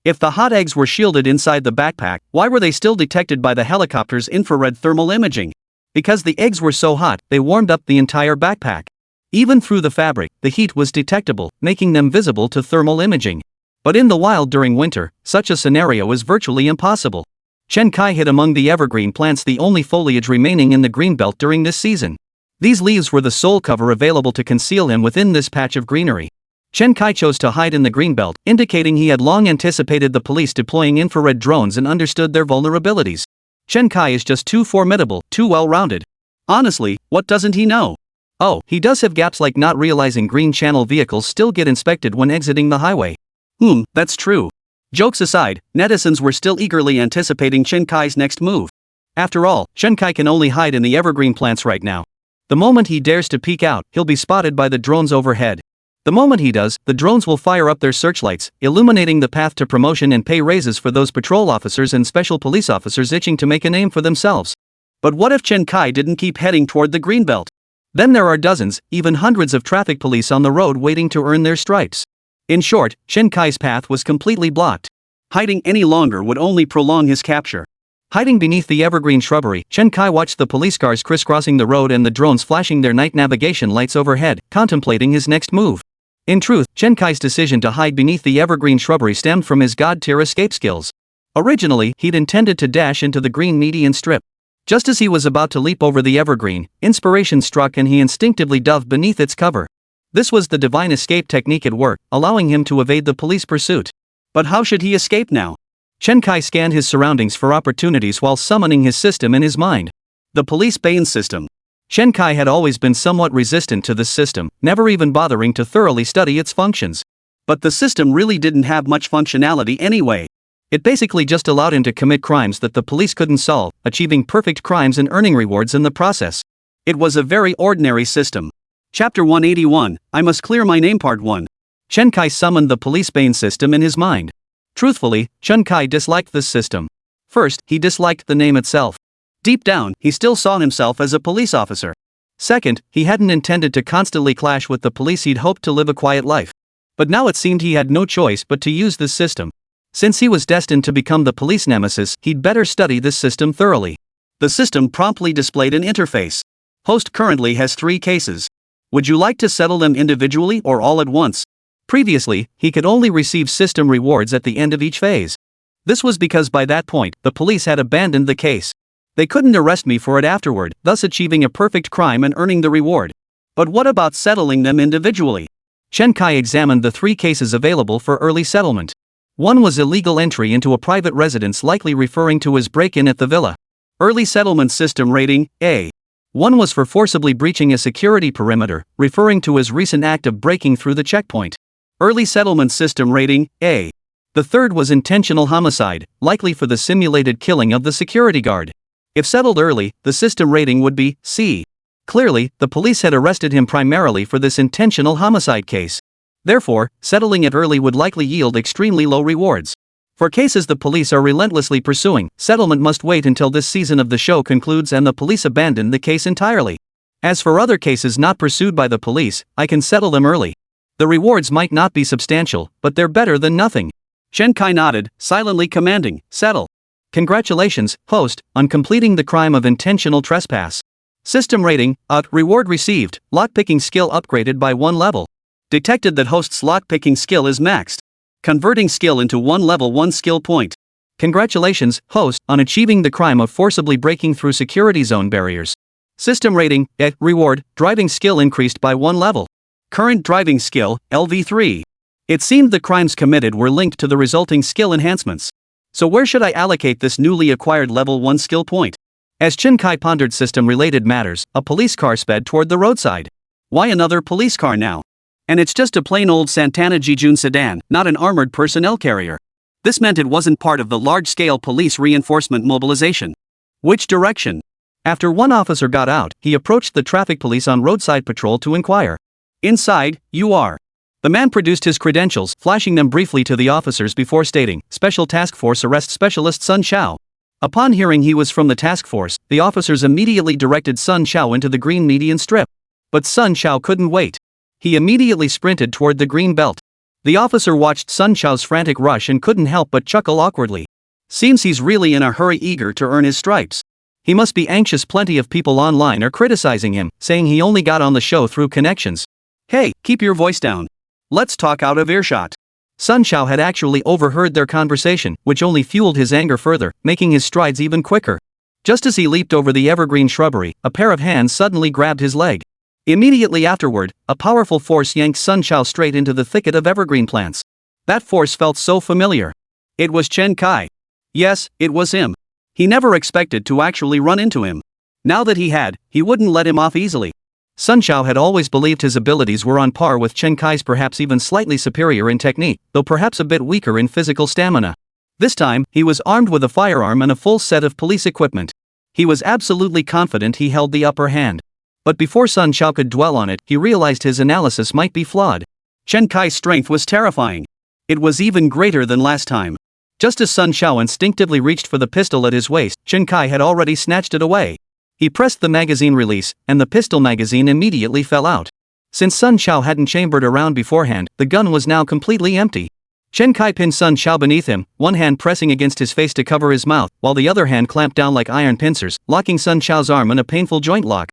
If the hot eggs were shielded inside the backpack, why were they still detected by the helicopter's infrared thermal imaging? Because the eggs were so hot, they warmed up the entire backpack. Even through the fabric, the heat was detectable, making them visible to thermal imaging. But in the wild during winter, such a scenario is virtually impossible. Chen Kai hid among the evergreen plants, the only foliage remaining in the greenbelt during this season. These leaves were the sole cover available to conceal him within this patch of greenery. Chen Kai chose to hide in the greenbelt, indicating he had long anticipated the police deploying infrared drones and understood their vulnerabilities. Chen Kai is just too formidable, too well-rounded. Honestly, what doesn't he know? Oh, he does have gaps like not realizing green channel vehicles still get inspected when exiting the highway. That's true. Jokes aside, netizens were still eagerly anticipating Chen Kai's next move. After all, Chen Kai can only hide in the evergreen plants right now. The moment he dares to peek out, he'll be spotted by the drones overhead. The moment he does, the drones will fire up their searchlights, illuminating the path to promotion and pay raises for those patrol officers and special police officers itching to make a name for themselves. But what if Chen Kai didn't keep heading toward the greenbelt? Then there are dozens, even hundreds of traffic police on the road waiting to earn their stripes. In short, Chen Kai's path was completely blocked. Hiding any longer would only prolong his capture. Hiding beneath the evergreen shrubbery, Chen Kai watched the police cars crisscrossing the road and the drones flashing their night navigation lights overhead, contemplating his next move. In truth, Chen Kai's decision to hide beneath the evergreen shrubbery stemmed from his god-tier escape skills. Originally, he'd intended to dash into the green median strip. Just as he was about to leap over the evergreen, inspiration struck and he instinctively dove beneath its cover. This was the divine escape technique at work, allowing him to evade the police pursuit. But how should he escape now? Chen Kai scanned his surroundings for opportunities while summoning his system in his mind. The police bane system. Chen Kai had always been somewhat resistant to this system, never even bothering to thoroughly study its functions. But the system really didn't have much functionality anyway. It basically just allowed him to commit crimes that the police couldn't solve, achieving perfect crimes and earning rewards in the process. It was a very ordinary system. Chapter 181, I Must Clear My Name Part 1. Chen Kai summoned the police bane system in his mind. Truthfully, Chen Kai disliked this system. First, he disliked the name itself. Deep down, he still saw himself as a police officer. Second, he hadn't intended to constantly clash with the police. He'd hoped to live a quiet life. But now it seemed he had no choice but to use this system. Since he was destined to become the police nemesis, he'd better study this system thoroughly. The system promptly displayed an interface. Host currently has 3 cases. Would you like to settle them individually or all at once? Previously, he could only receive system rewards at the end of each phase. This was because by that point, the police had abandoned the case. They couldn't arrest me for it afterward, thus achieving a perfect crime and earning the reward. But what about settling them individually? Chen Kai examined the 3 cases available for early settlement. One was illegal entry into a private residence, likely referring to his break-in at the villa. Early settlement system rating, A. One was for forcibly breaching a security perimeter, referring to his recent act of breaking through the checkpoint. Early settlement system rating, A. The third was intentional homicide, likely for the simulated killing of the security guard. If settled early, the system rating would be C. Clearly, the police had arrested him primarily for this intentional homicide case. Therefore, settling it early would likely yield extremely low rewards. For cases the police are relentlessly pursuing, settlement must wait until this season of the show concludes and the police abandon the case entirely. As for other cases not pursued by the police, I can settle them early. The rewards might not be substantial, but they're better than nothing. Chen Kai nodded, silently commanding, settle. Congratulations, host, on completing the crime of intentional trespass. System rating, reward received, lockpicking skill upgraded by 1 level. Detected that host's lockpicking skill is maxed. Converting skill into 1 level 1 skill point. Congratulations, host, on achieving the crime of forcibly breaking through security zone barriers. System rating, reward, driving skill increased by 1 level. Current driving skill, LV3. It seemed the crimes committed were linked to the resulting skill enhancements. So where should I allocate this newly acquired level 1 skill point? As Chen Kai pondered system-related matters, a police car sped toward the roadside. Why another police car now? And it's just a plain old Santana Jijun sedan, not an armored personnel carrier. This meant it wasn't part of the large-scale police reinforcement mobilization. Which direction? After one officer got out, he approached the traffic police on roadside patrol to inquire. Inside, you are. The man produced his credentials, flashing them briefly to the officers before stating, Special Task Force Arrest Specialist Sun Xiao. Upon hearing he was from the task force, the officers immediately directed Sun Xiao into the green median strip. But Sun Xiao couldn't wait. He immediately sprinted toward the green belt. The officer watched Sun Xiao's frantic rush and couldn't help but chuckle awkwardly. Seems he's really in a hurry, eager to earn his stripes. He must be anxious. Plenty of people online are criticizing him, saying he only got on the show through connections. Hey, keep your voice down. Let's talk out of earshot. Sun Xiao had actually overheard their conversation, which only fueled his anger further, making his strides even quicker. Just as he leaped over the evergreen shrubbery, a pair of hands suddenly grabbed his leg. Immediately afterward, a powerful force yanked Sun Xiao straight into the thicket of evergreen plants. That force felt so familiar. It was Chen Kai. Yes, it was him. He never expected to actually run into him. Now that he had, he wouldn't let him off easily. Sun Xiao had always believed his abilities were on par with Chen Kai's, perhaps even slightly superior in technique, though perhaps a bit weaker in physical stamina. This time, he was armed with a firearm and a full set of police equipment. He was absolutely confident he held the upper hand. But before Sun Xiao could dwell on it, he realized his analysis might be flawed. Chen Kai's strength was terrifying. It was even greater than last time. Just as Sun Xiao instinctively reached for the pistol at his waist, Chen Kai had already snatched it away. He pressed the magazine release, and the pistol magazine immediately fell out. Since Sun Xiao hadn't chambered a round beforehand, the gun was now completely empty. Chen Kai pinned Sun Xiao beneath him, one hand pressing against his face to cover his mouth, while the other hand clamped down like iron pincers, locking Sun Xiao's arm in a painful joint lock.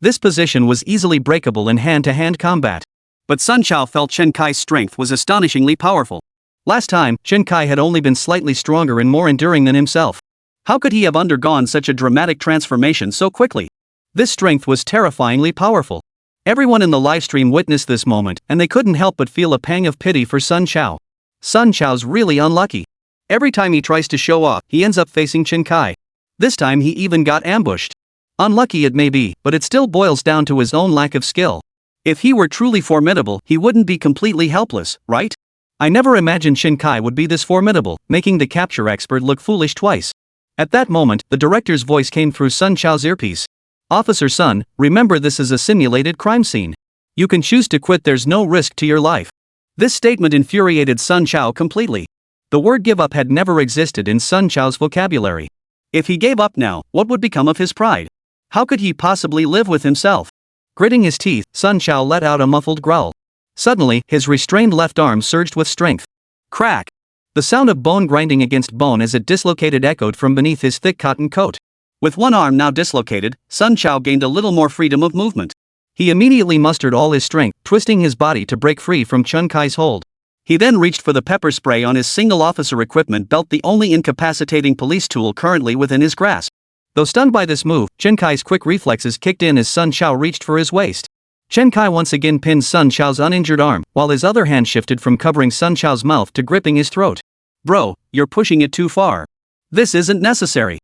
This position was easily breakable in hand-to-hand combat. But Sun Xiao felt Chen Kai's strength was astonishingly powerful. Last time, Chen Kai had only been slightly stronger and more enduring than himself. How could he have undergone such a dramatic transformation so quickly? This strength was terrifyingly powerful. Everyone in the livestream witnessed this moment, and they couldn't help but feel a pang of pity for Sun Xiao. Sun Xiao's really unlucky. Every time he tries to show off, he ends up facing Chen Kai. This time he even got ambushed. Unlucky it may be, but it still boils down to his own lack of skill. If he were truly formidable, he wouldn't be completely helpless, right? I never imagined Chen Kai would be this formidable, making the capture expert look foolish twice. At that moment, the director's voice came through Sun Xiao's earpiece. Officer Sun, remember this is a simulated crime scene. You can choose to quit, there's no risk to your life. This statement infuriated Sun Xiao completely. The word give up had never existed in Sun Xiao's vocabulary. If he gave up now, what would become of his pride? How could he possibly live with himself? Gritting his teeth, Sun Xiao let out a muffled growl. Suddenly, his restrained left arm surged with strength. Crack! The sound of bone grinding against bone as it dislocated echoed from beneath his thick cotton coat. With one arm now dislocated, Sun Xiao gained a little more freedom of movement. He immediately mustered all his strength, twisting his body to break free from Chen Kai's hold. He then reached for the pepper spray on his single officer equipment belt, the only incapacitating police tool currently within his grasp. Though stunned by this move, Chen Kai's quick reflexes kicked in as Sun Xiao reached for his waist. Chen Kai once again pinned Sun Xiao's uninjured arm, while his other hand shifted from covering Sun Xiao's mouth to gripping his throat. Bro, you're pushing it too far. This isn't necessary.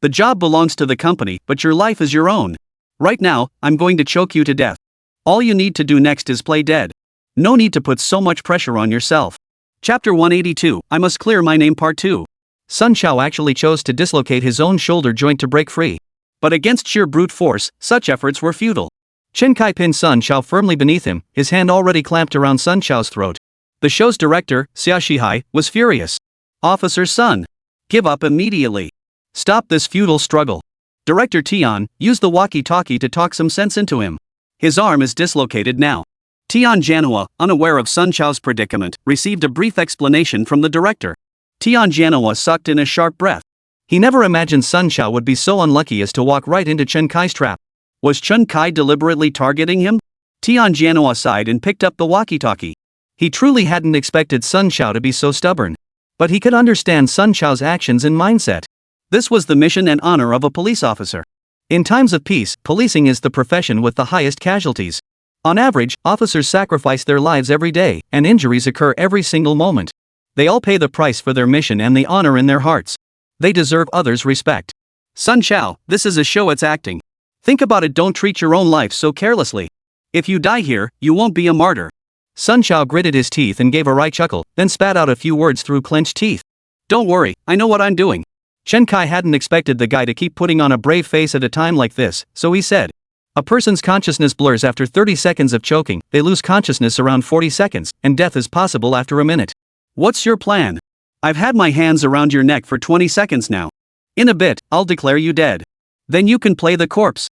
The job belongs to the company, but your life is your own. Right now, I'm going to choke you to death. All you need to do next is play dead. No need to put so much pressure on yourself. Chapter 182, I Must Clear My Name Part 2. Sun Xiao actually chose to dislocate his own shoulder joint to break free. But against sheer brute force, such efforts were futile. Chen Kai pinned Sun Xiao firmly beneath him, his hand already clamped around Sun Xiao's throat. The show's director, Xia Shihai, was furious. Officer Sun, give up immediately. Stop this futile struggle. Director Tian, use the walkie-talkie to talk some sense into him. His arm is dislocated now. Tian Janhua, unaware of Sun Xiao's predicament, received a brief explanation from the director. Tian Janhua sucked in a sharp breath. He never imagined Sun Xiao would be so unlucky as to walk right into Chen Kai's trap. Was Chen Kai deliberately targeting him? Tian Janhua sighed and picked up the walkie-talkie. He truly hadn't expected Sun Xiao to be so stubborn. But he could understand Sun Xiao's actions and mindset. This was the mission and honor of a police officer. In times of peace, policing is the profession with the highest casualties. On average, officers sacrifice their lives every day, and injuries occur every single moment. They all pay the price for their mission and the honor in their hearts. They deserve others' respect. Sun Xiao, this is a show, it's acting. Think about it, don't treat your own life so carelessly. If you die here, you won't be a martyr. Sun Xiao gritted his teeth and gave a wry chuckle, then spat out a few words through clenched teeth. Don't worry, I know what I'm doing. Chen Kai hadn't expected the guy to keep putting on a brave face at a time like this, so he said. A person's consciousness blurs after 30 seconds of choking, they lose consciousness around 40 seconds, and death is possible after a minute. What's your plan? I've had my hands around your neck for 20 seconds now. In a bit, I'll declare you dead. Then you can play the corpse.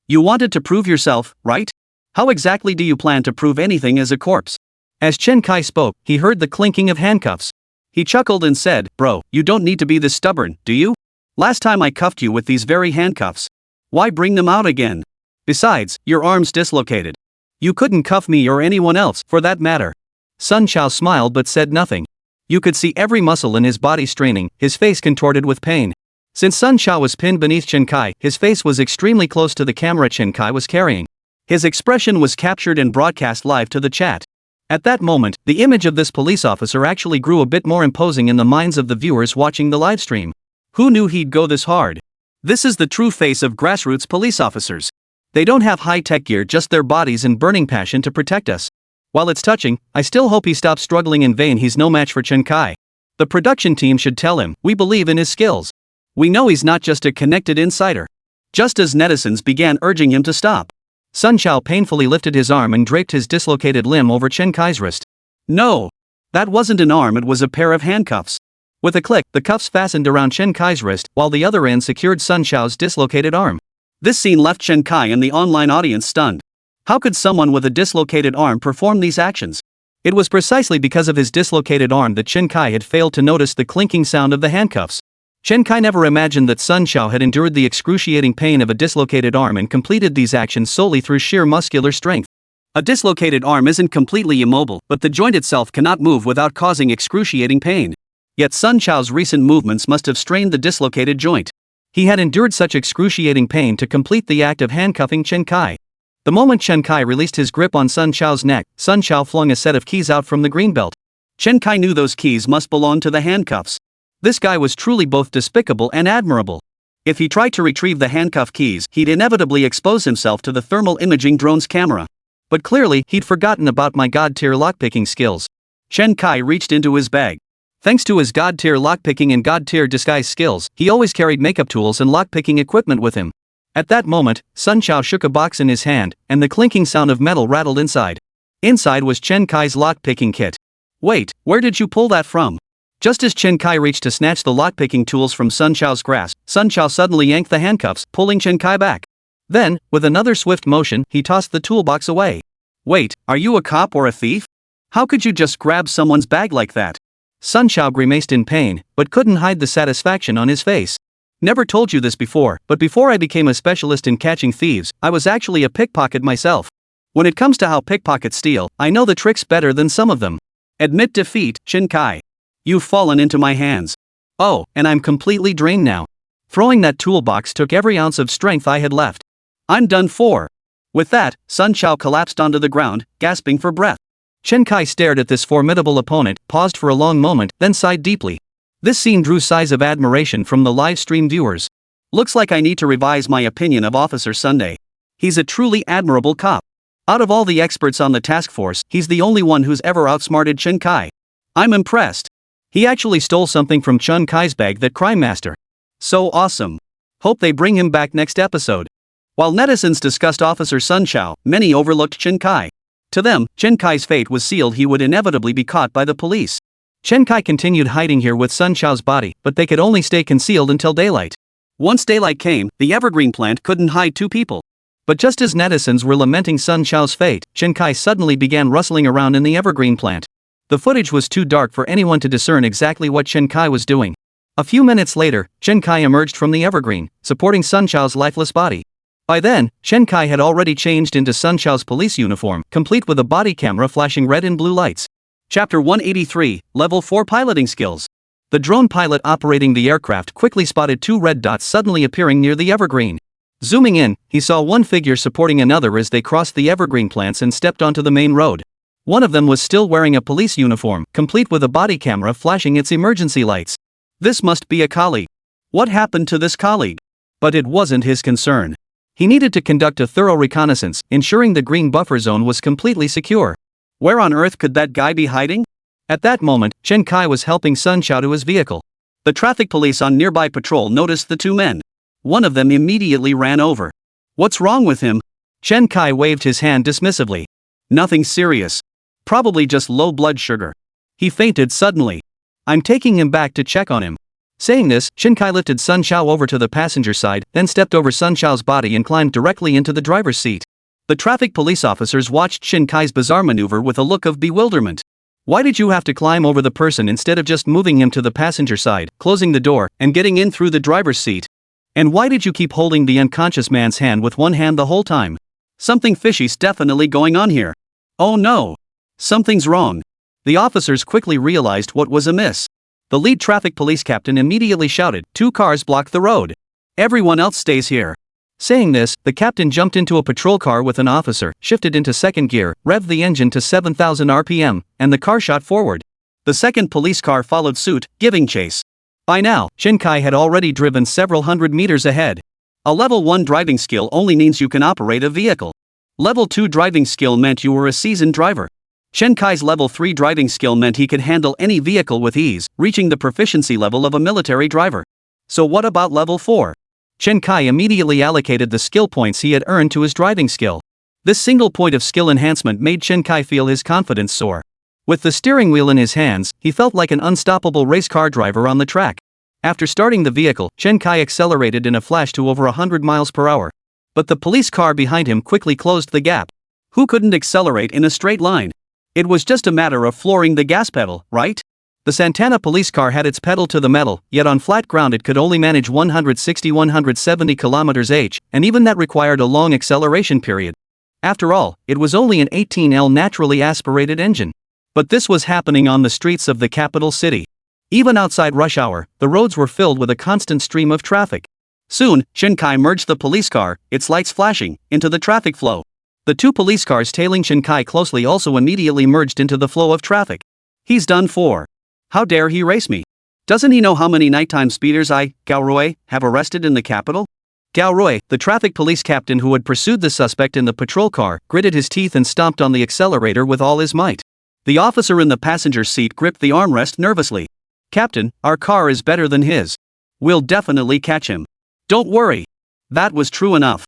You wanted to prove yourself, right? How exactly do you plan to prove anything as a corpse? As Chen Kai spoke, he heard the clinking of handcuffs. He chuckled and said, Bro, you don't need to be this stubborn, do you? Last time I cuffed you with these very handcuffs. Why bring them out again? Besides, your arm's dislocated. You couldn't cuff me or anyone else, for that matter. Sun Xiao smiled but said nothing. You could see every muscle in his body straining, his face contorted with pain. Since Sun Xiao was pinned beneath Chen Kai, his face was extremely close to the camera Chen Kai was carrying. His expression was captured and broadcast live to the chat. At that moment, the image of this police officer actually grew a bit more imposing in the minds of the viewers watching the livestream. Who knew he'd go this hard? This is the true face of grassroots police officers. They don't have high-tech gear, just their bodies and burning passion to protect us. While it's touching, I still hope he stops struggling in vain. He's no match for Chen Kai. The production team should tell him, we believe in his skills. We know he's not just a connected insider. Just as netizens began urging him to stop, Sun Xiao painfully lifted his arm and draped his dislocated limb over Chen Kai's wrist. No! That wasn't an arm, it was a pair of handcuffs. With a click, the cuffs fastened around Chen Kai's wrist, while the other end secured Sun Xiao's dislocated arm. This scene left Chen Kai and the online audience stunned. How could someone with a dislocated arm perform these actions? It was precisely because of his dislocated arm that Chen Kai had failed to notice the clinking sound of the handcuffs. Chen Kai never imagined that Sun Xiao had endured the excruciating pain of a dislocated arm and completed these actions solely through sheer muscular strength. A dislocated arm isn't completely immobile, but the joint itself cannot move without causing excruciating pain. Yet Sun Xiao's recent movements must have strained the dislocated joint. He had endured such excruciating pain to complete the act of handcuffing Chen Kai. The moment Chen Kai released his grip on Sun Xiao's neck, Sun Xiao flung a set of keys out from the green belt. Chen Kai knew those keys must belong to the handcuffs. This guy was truly both despicable and admirable. If he tried to retrieve the handcuff keys, he'd inevitably expose himself to the thermal imaging drone's camera. But clearly, he'd forgotten about my god-tier lockpicking skills. Chen Kai reached into his bag. Thanks to his god-tier lockpicking and god-tier disguise skills, he always carried makeup tools and lockpicking equipment with him. At that moment, Sun Xiao shook a box in his hand, and the clinking sound of metal rattled inside. Inside was Chen Kai's lockpicking kit. Wait, where did you pull that from? Just as Chen Kai reached to snatch the lockpicking tools from Sun Xiao's grasp, Sun Xiao suddenly yanked the handcuffs, pulling Chen Kai back. Then, with another swift motion, he tossed the toolbox away. Wait, are you a cop or a thief? How could you just grab someone's bag like that? Sun Xiao grimaced in pain, but couldn't hide the satisfaction on his face. Never told you this before, but before I became a specialist in catching thieves, I was actually a pickpocket myself. When it comes to how pickpockets steal, I know the tricks better than some of them. Admit defeat, Chen Kai. You've fallen into my hands. Oh, and I'm completely drained now. Throwing that toolbox took every ounce of strength I had left. I'm done for. With that, Sun Xiao collapsed onto the ground, gasping for breath. Chen Kai stared at this formidable opponent, paused for a long moment, then sighed deeply. This scene drew sighs of admiration from the live stream viewers. Looks like I need to revise my opinion of Officer Sunday. He's a truly admirable cop. Out of all the experts on the task force, he's the only one who's ever outsmarted Chen Kai. I'm impressed. He actually stole something from Chen Kai's bag, that crime master. So awesome. Hope they bring him back next episode. While netizens discussed Officer Sun Xiao, many overlooked Chen Kai. To them, Chen Kai's fate was sealed. He would inevitably be caught by the police. Chen Kai continued hiding here with Sun Xiao's body, but they could only stay concealed until daylight. Once daylight came, the evergreen plant couldn't hide two people. But just as netizens were lamenting Sun Xiao's fate, Chen Kai suddenly began rustling around in the evergreen plant. The footage was too dark for anyone to discern exactly what Chen Kai was doing. A few minutes later, Chen Kai emerged from the evergreen, supporting Sun Xiao's lifeless body. By then, Chen Kai had already changed into Sun Xiao's police uniform, complete with a body camera flashing red and blue lights. Chapter 183, Level 4 Piloting Skills. The drone pilot operating the aircraft quickly spotted two red dots suddenly appearing near the evergreen. Zooming in, he saw one figure supporting another as they crossed the evergreen plants and stepped onto the main road. One of them was still wearing a police uniform, complete with a body camera flashing its emergency lights. This must be a colleague. What happened to this colleague? But it wasn't his concern. He needed to conduct a thorough reconnaissance, ensuring the green buffer zone was completely secure. Where on earth could that guy be hiding? At that moment, Chen Kai was helping Sun Xiao to his vehicle. The traffic police on nearby patrol noticed the two men. One of them immediately ran over. What's wrong with him? Chen Kai waved his hand dismissively. Nothing serious. Probably just low blood sugar. He fainted suddenly. I'm taking him back to check on him. Saying this, Chen Kai lifted Sun Xiao over to the passenger side, then stepped over Sun Xiao's body and climbed directly into the driver's seat. The traffic police officers watched Chen Kai's bizarre maneuver with a look of bewilderment. Why did you have to climb over the person instead of just moving him to the passenger side, closing the door, and getting in through the driver's seat? And why did you keep holding the unconscious man's hand with one hand the whole time? Something fishy's definitely going on here. Oh no! Something's wrong. The officers quickly realized what was amiss. The lead traffic police captain immediately shouted, "2 cars block the road. Everyone else stays here." Saying this, the captain jumped into a patrol car with an officer, shifted into second gear, revved the engine to 7,000 RPM, and the car shot forward. The second police car followed suit, giving chase. By now, Chen Kai had already driven several hundred meters ahead. A level 1 driving skill only means you can operate a vehicle. Level 2 driving skill meant you were a seasoned driver. Chen Kai's level 3 driving skill meant he could handle any vehicle with ease, reaching the proficiency level of a military driver. So what about level 4? Chen Kai immediately allocated the skill points he had earned to his driving skill. This single point of skill enhancement made Chen Kai feel his confidence soar. With the steering wheel in his hands, he felt like an unstoppable race car driver on the track. After starting the vehicle, Chen Kai accelerated in a flash to over 100 miles per hour. But the police car behind him quickly closed the gap. Who couldn't accelerate in a straight line? It was just a matter of flooring the gas pedal, right? The Santana police car had its pedal to the metal, yet on flat ground it could only manage 160-170 km/h, and even that required a long acceleration period. After all, it was only an 18L naturally aspirated engine. But this was happening on the streets of the capital city. Even outside rush hour, the roads were filled with a constant stream of traffic. Soon, Chen Kai merged the police car, its lights flashing, into the traffic flow. The 2 police cars tailing Chen Kai closely also immediately merged into the flow of traffic. He's done for. How dare he race me? Doesn't he know how many nighttime speeders Gao Rui, have arrested in the capital? Gao Rui, the traffic police captain who had pursued the suspect in the patrol car, gritted his teeth and stomped on the accelerator with all his might. The officer in the passenger's seat gripped the armrest nervously. "Captain, our car is better than his. We'll definitely catch him. Don't worry." That was true enough.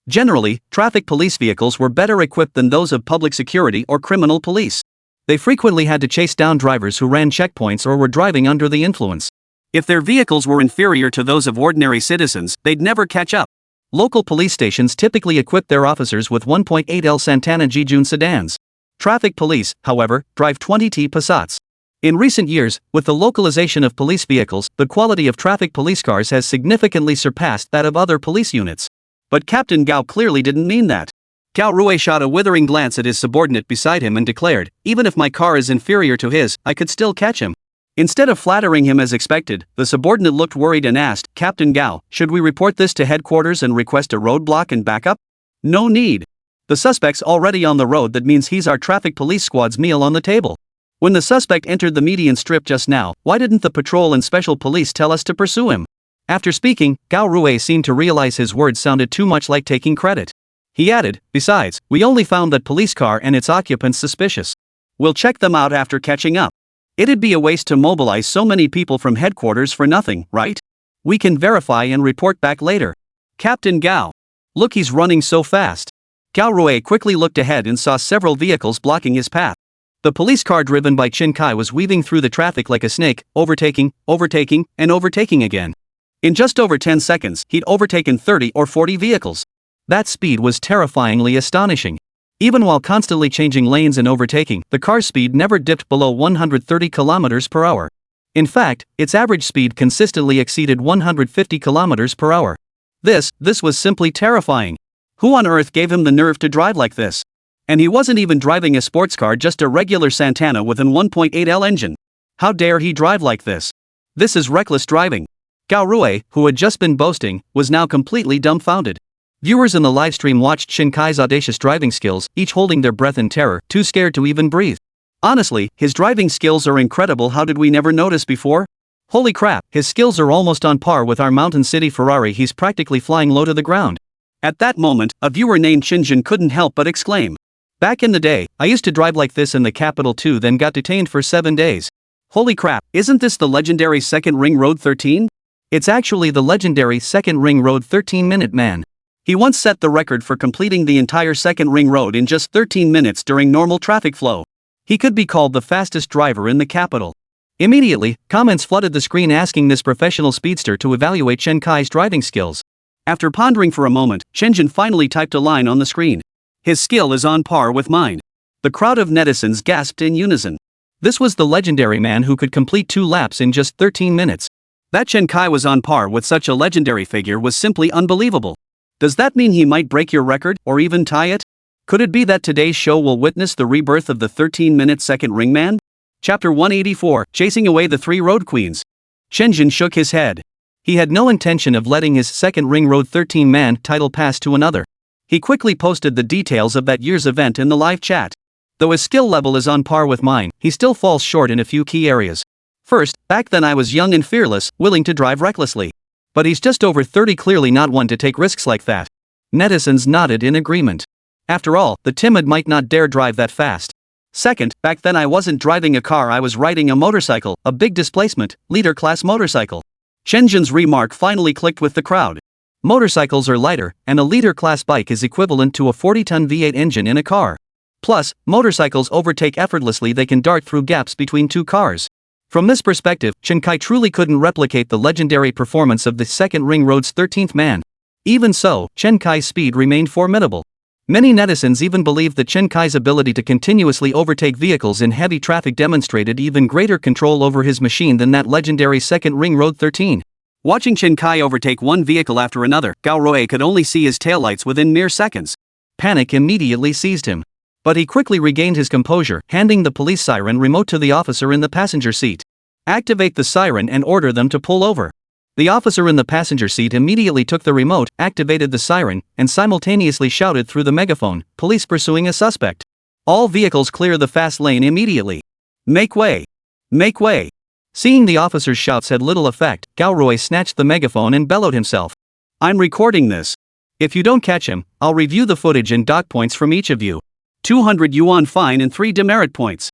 Generally, traffic police vehicles were better equipped than those of public security or criminal police. They frequently had to chase down drivers who ran checkpoints or were driving under the influence. If their vehicles were inferior to those of ordinary citizens, they'd never catch up. Local police stations typically equipped their officers with 1.8L Santana G-Jun sedans. Traffic police, however, drive 20T Passats. In recent years, with the localization of police vehicles, the quality of traffic police cars has significantly surpassed that of other police units. But Captain Gao clearly didn't mean that. Gao Rui shot a withering glance at his subordinate beside him and declared, "Even if my car is inferior to his, I could still catch him." Instead of flattering him as expected, the subordinate looked worried and asked, "Captain Gao, should we report this to headquarters and request a roadblock and backup?" "No need. The suspect's already on the road. That means he's our traffic police squad's meal on the table. When the suspect entered the median strip just now, why didn't the patrol and special police tell us to pursue him?" After speaking, Gao Rui seemed to realize his words sounded too much like taking credit. He added, "Besides, we only found that police car and its occupants suspicious. We'll check them out after catching up. It'd be a waste to mobilize so many people from headquarters for nothing, right? We can verify and report back later." "Captain Gao. Look, he's running so fast." Gao Rui quickly looked ahead and saw several vehicles blocking his path. The police car driven by Chen Kai was weaving through the traffic like a snake, overtaking, and overtaking again. In just over 10 seconds, he'd overtaken 30 or 40 vehicles. That speed was terrifyingly astonishing. Even while constantly changing lanes and overtaking, the car's speed never dipped below 130 km per hour. In fact, its average speed consistently exceeded 150 km per hour. This was simply terrifying. Who on earth gave him the nerve to drive like this? And he wasn't even driving a sports car, just a regular Santana with an 1.8L engine. How dare he drive like this? This is reckless driving. Gao Rui, who had just been boasting, was now completely dumbfounded. Viewers in the livestream watched Chen Kai's audacious driving skills, each holding their breath in terror, too scared to even breathe. Honestly, his driving skills are incredible. How did we never notice before? Holy crap, his skills are almost on par with our Mountain City Ferrari. He's practically flying low to the ground. At that moment, a viewer named Shinjin couldn't help but exclaim, "Back in the day, I used to drive like this in the capital too, then got detained for 7 days. Holy crap, isn't this the legendary Second Ring Road 13? It's actually the legendary Second Ring Road 13-minute man. He once set the record for completing the entire Second Ring Road in just 13 minutes during normal traffic flow. He could be called the fastest driver in the capital." Immediately, comments flooded the screen asking this professional speedster to evaluate Chen Kai's driving skills. After pondering for a moment, Shinjin finally typed a line on the screen. "His skill is on par with mine." The crowd of netizens gasped in unison. This was the legendary man who could complete 2 laps in just 13 minutes. That Chen Kai was on par with such a legendary figure was simply unbelievable. Does that mean he might break your record, or even tie it? Could it be that today's show will witness the rebirth of the 13-minute Second Ring Man? Chapter 184, Chasing Away the Three Road Queens. Chen Jin shook his head. He had no intention of letting his second Ring Road 13 man title pass to another. He quickly posted the details of that year's event in the live chat. Though his skill level is on par with mine, he still falls short in a few key areas. First, back then I was young and fearless, willing to drive recklessly. But he's just over 30, clearly not one to take risks like that. Netizens nodded in agreement. After all, the timid might not dare drive that fast. Second, back then I wasn't driving a car, I was riding a motorcycle, a big displacement, leader class motorcycle. Chen Jin's remark finally clicked with the crowd. Motorcycles are lighter, and a leader class bike is equivalent to a 40-ton V8 engine in a car. Plus, motorcycles overtake effortlessly, they can dart through gaps between two cars. From this perspective, Chen Kai truly couldn't replicate the legendary performance of the second Ring Road's 13th man. Even so, Chen Kai's speed remained formidable. Many netizens even believed that Chen Kai's ability to continuously overtake vehicles in heavy traffic demonstrated even greater control over his machine than that legendary second Ring Road 13. Watching Chen Kai overtake one vehicle after another, Gao Rui could only see his taillights within mere seconds. Panic immediately seized him. But he quickly regained his composure, handing the police siren remote to the officer in the passenger seat. Activate the siren and order them to pull over. The officer in the passenger seat immediately took the remote, activated the siren, and simultaneously shouted through the megaphone, "Police pursuing a suspect. All vehicles clear the fast lane immediately. Make way. Make way." Seeing the officer's shouts had little effect, Gao Rui snatched the megaphone and bellowed himself. "I'm recording this. If you don't catch him, I'll review the footage and dock points from each of you. 200 yuan fine and 3 demerit points.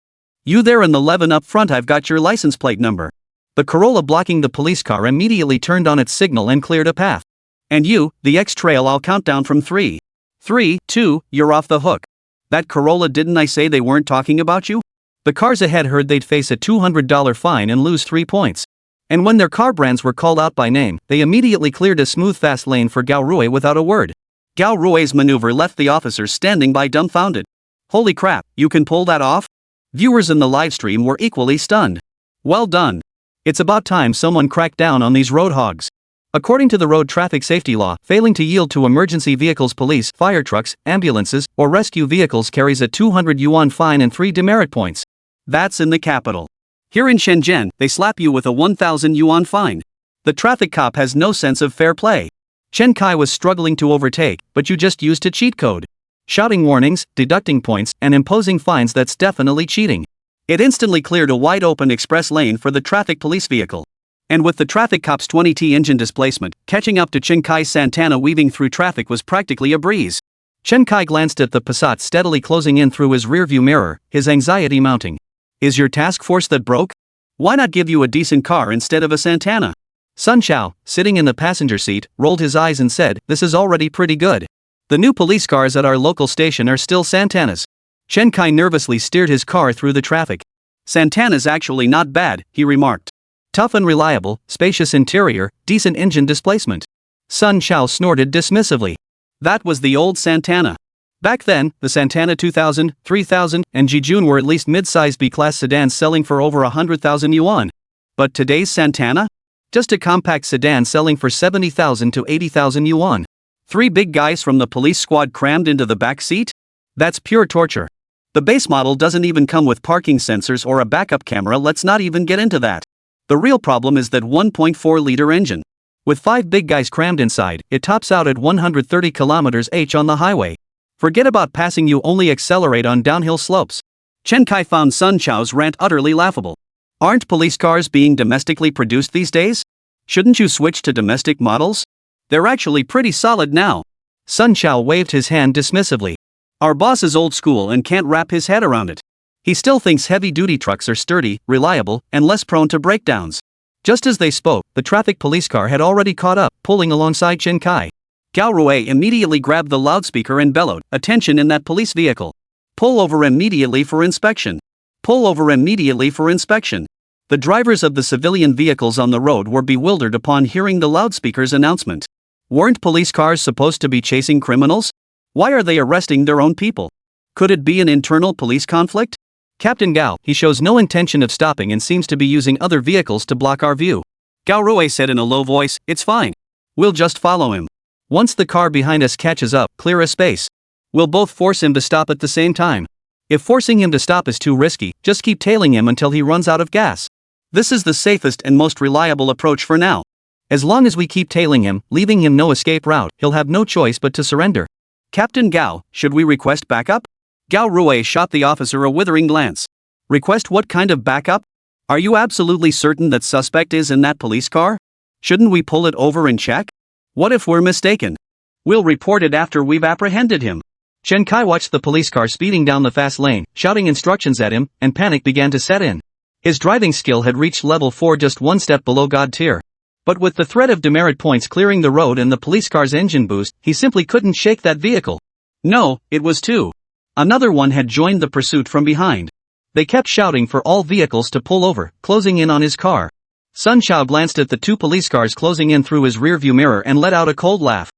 You there in the 11 up front, I've got your license plate number." The Corolla blocking the police car immediately turned on its signal and cleared a path. "And you, the X-Trail, I'll count down from 3. 3, 2, you're off the hook. That Corolla, didn't I say they weren't talking about you?" The cars ahead heard they'd face a $200 fine and lose 3 points. And when their car brands were called out by name, they immediately cleared a smooth fast lane for Gao Rui without a word. Gao Rui's maneuver left the officers standing by dumbfounded. "Holy crap, you can pull that off?" Viewers in the livestream were equally stunned. "Well done. It's about time someone cracked down on these road hogs." According to the road traffic safety law, failing to yield to emergency vehicles, police, fire trucks, ambulances, or rescue vehicles carries a 200 yuan fine and 3 demerit points. That's in the capital. Here in Shenzhen, they slap you with a 1,000 yuan fine. The traffic cop has no sense of fair play. Chen Kai was struggling to overtake, but you just used a cheat code. Shouting warnings, deducting points, and imposing fines, that's definitely cheating. It instantly cleared a wide-open express lane for the traffic police vehicle. And with the traffic cop's 20T engine displacement, catching up to Chen Kai's Santana weaving through traffic was practically a breeze. Chen Kai glanced at the Passat steadily closing in through his rearview mirror, his anxiety mounting. "Is your task force that broke? Why not give you a decent car instead of a Santana?" Sun Chao, sitting in the passenger seat, rolled his eyes and said, "This is already pretty good. The new police cars at our local station are still Santanas." Chen Kai nervously steered his car through the traffic. "Santana's actually not bad," he remarked. "Tough and reliable, spacious interior, decent engine displacement." Sun Chao snorted dismissively. That was the old Santana. Back then, the Santana 2000, 3000, and Jijun were at least mid-sized B-class sedans selling for over 100,000 yuan. But today's Santana? Just a compact sedan selling for 70,000 to 80,000 yuan. 3 big guys from the police squad crammed into the back seat? That's pure torture. The base model doesn't even come with parking sensors or a backup camera, let's not even get into that. The real problem is that 1.4-liter engine. With 5 big guys crammed inside, it tops out at 130 km/h on the highway. Forget about passing, you only accelerate on downhill slopes. Chen Kai found Sun Chao's rant utterly laughable. Aren't police cars being domestically produced these days? Shouldn't you switch to domestic models? They're actually pretty solid now. Sun Chao waved his hand dismissively. Our boss is old school and can't wrap his head around it. He still thinks heavy-duty trucks are sturdy, reliable, and less prone to breakdowns. Just as they spoke, the traffic police car had already caught up, pulling alongside Chen Kai. Gao Rui immediately grabbed the loudspeaker and bellowed, "Attention in that police vehicle. Pull over immediately for inspection. Pull over immediately for inspection." The drivers of the civilian vehicles on the road were bewildered upon hearing the loudspeaker's announcement. Weren't police cars supposed to be chasing criminals? Why are they arresting their own people? Could it be an internal police conflict? "Captain Gao, he shows no intention of stopping and seems to be using other vehicles to block our view." Gao Rui said in a low voice, "It's fine. We'll just follow him. Once the car behind us catches up, clear a space. We'll both force him to stop at the same time." If forcing him to stop is too risky, just keep tailing him until he runs out of gas. This is the safest and most reliable approach for now. As long as we keep tailing him, leaving him no escape route, he'll have no choice but to surrender. Captain Gao, should we request backup? Gao Rui shot the officer a withering glance. Request what kind of backup? Are you absolutely certain that suspect is in that police car? Shouldn't we pull it over and check? What if we're mistaken? We'll report it after we've apprehended him. Chen Kai watched the police car speeding down the fast lane, shouting instructions at him, and panic began to set in. His driving skill had reached level 4, just one step below God tier. But with the threat of demerit points clearing the road and the police car's engine boost, he simply couldn't shake that vehicle. No, it was two. Another one had joined the pursuit from behind. They kept shouting for all vehicles to pull over, closing in on his car. Sun Xiao glanced at the two police cars closing in through his rearview mirror and let out a cold laugh.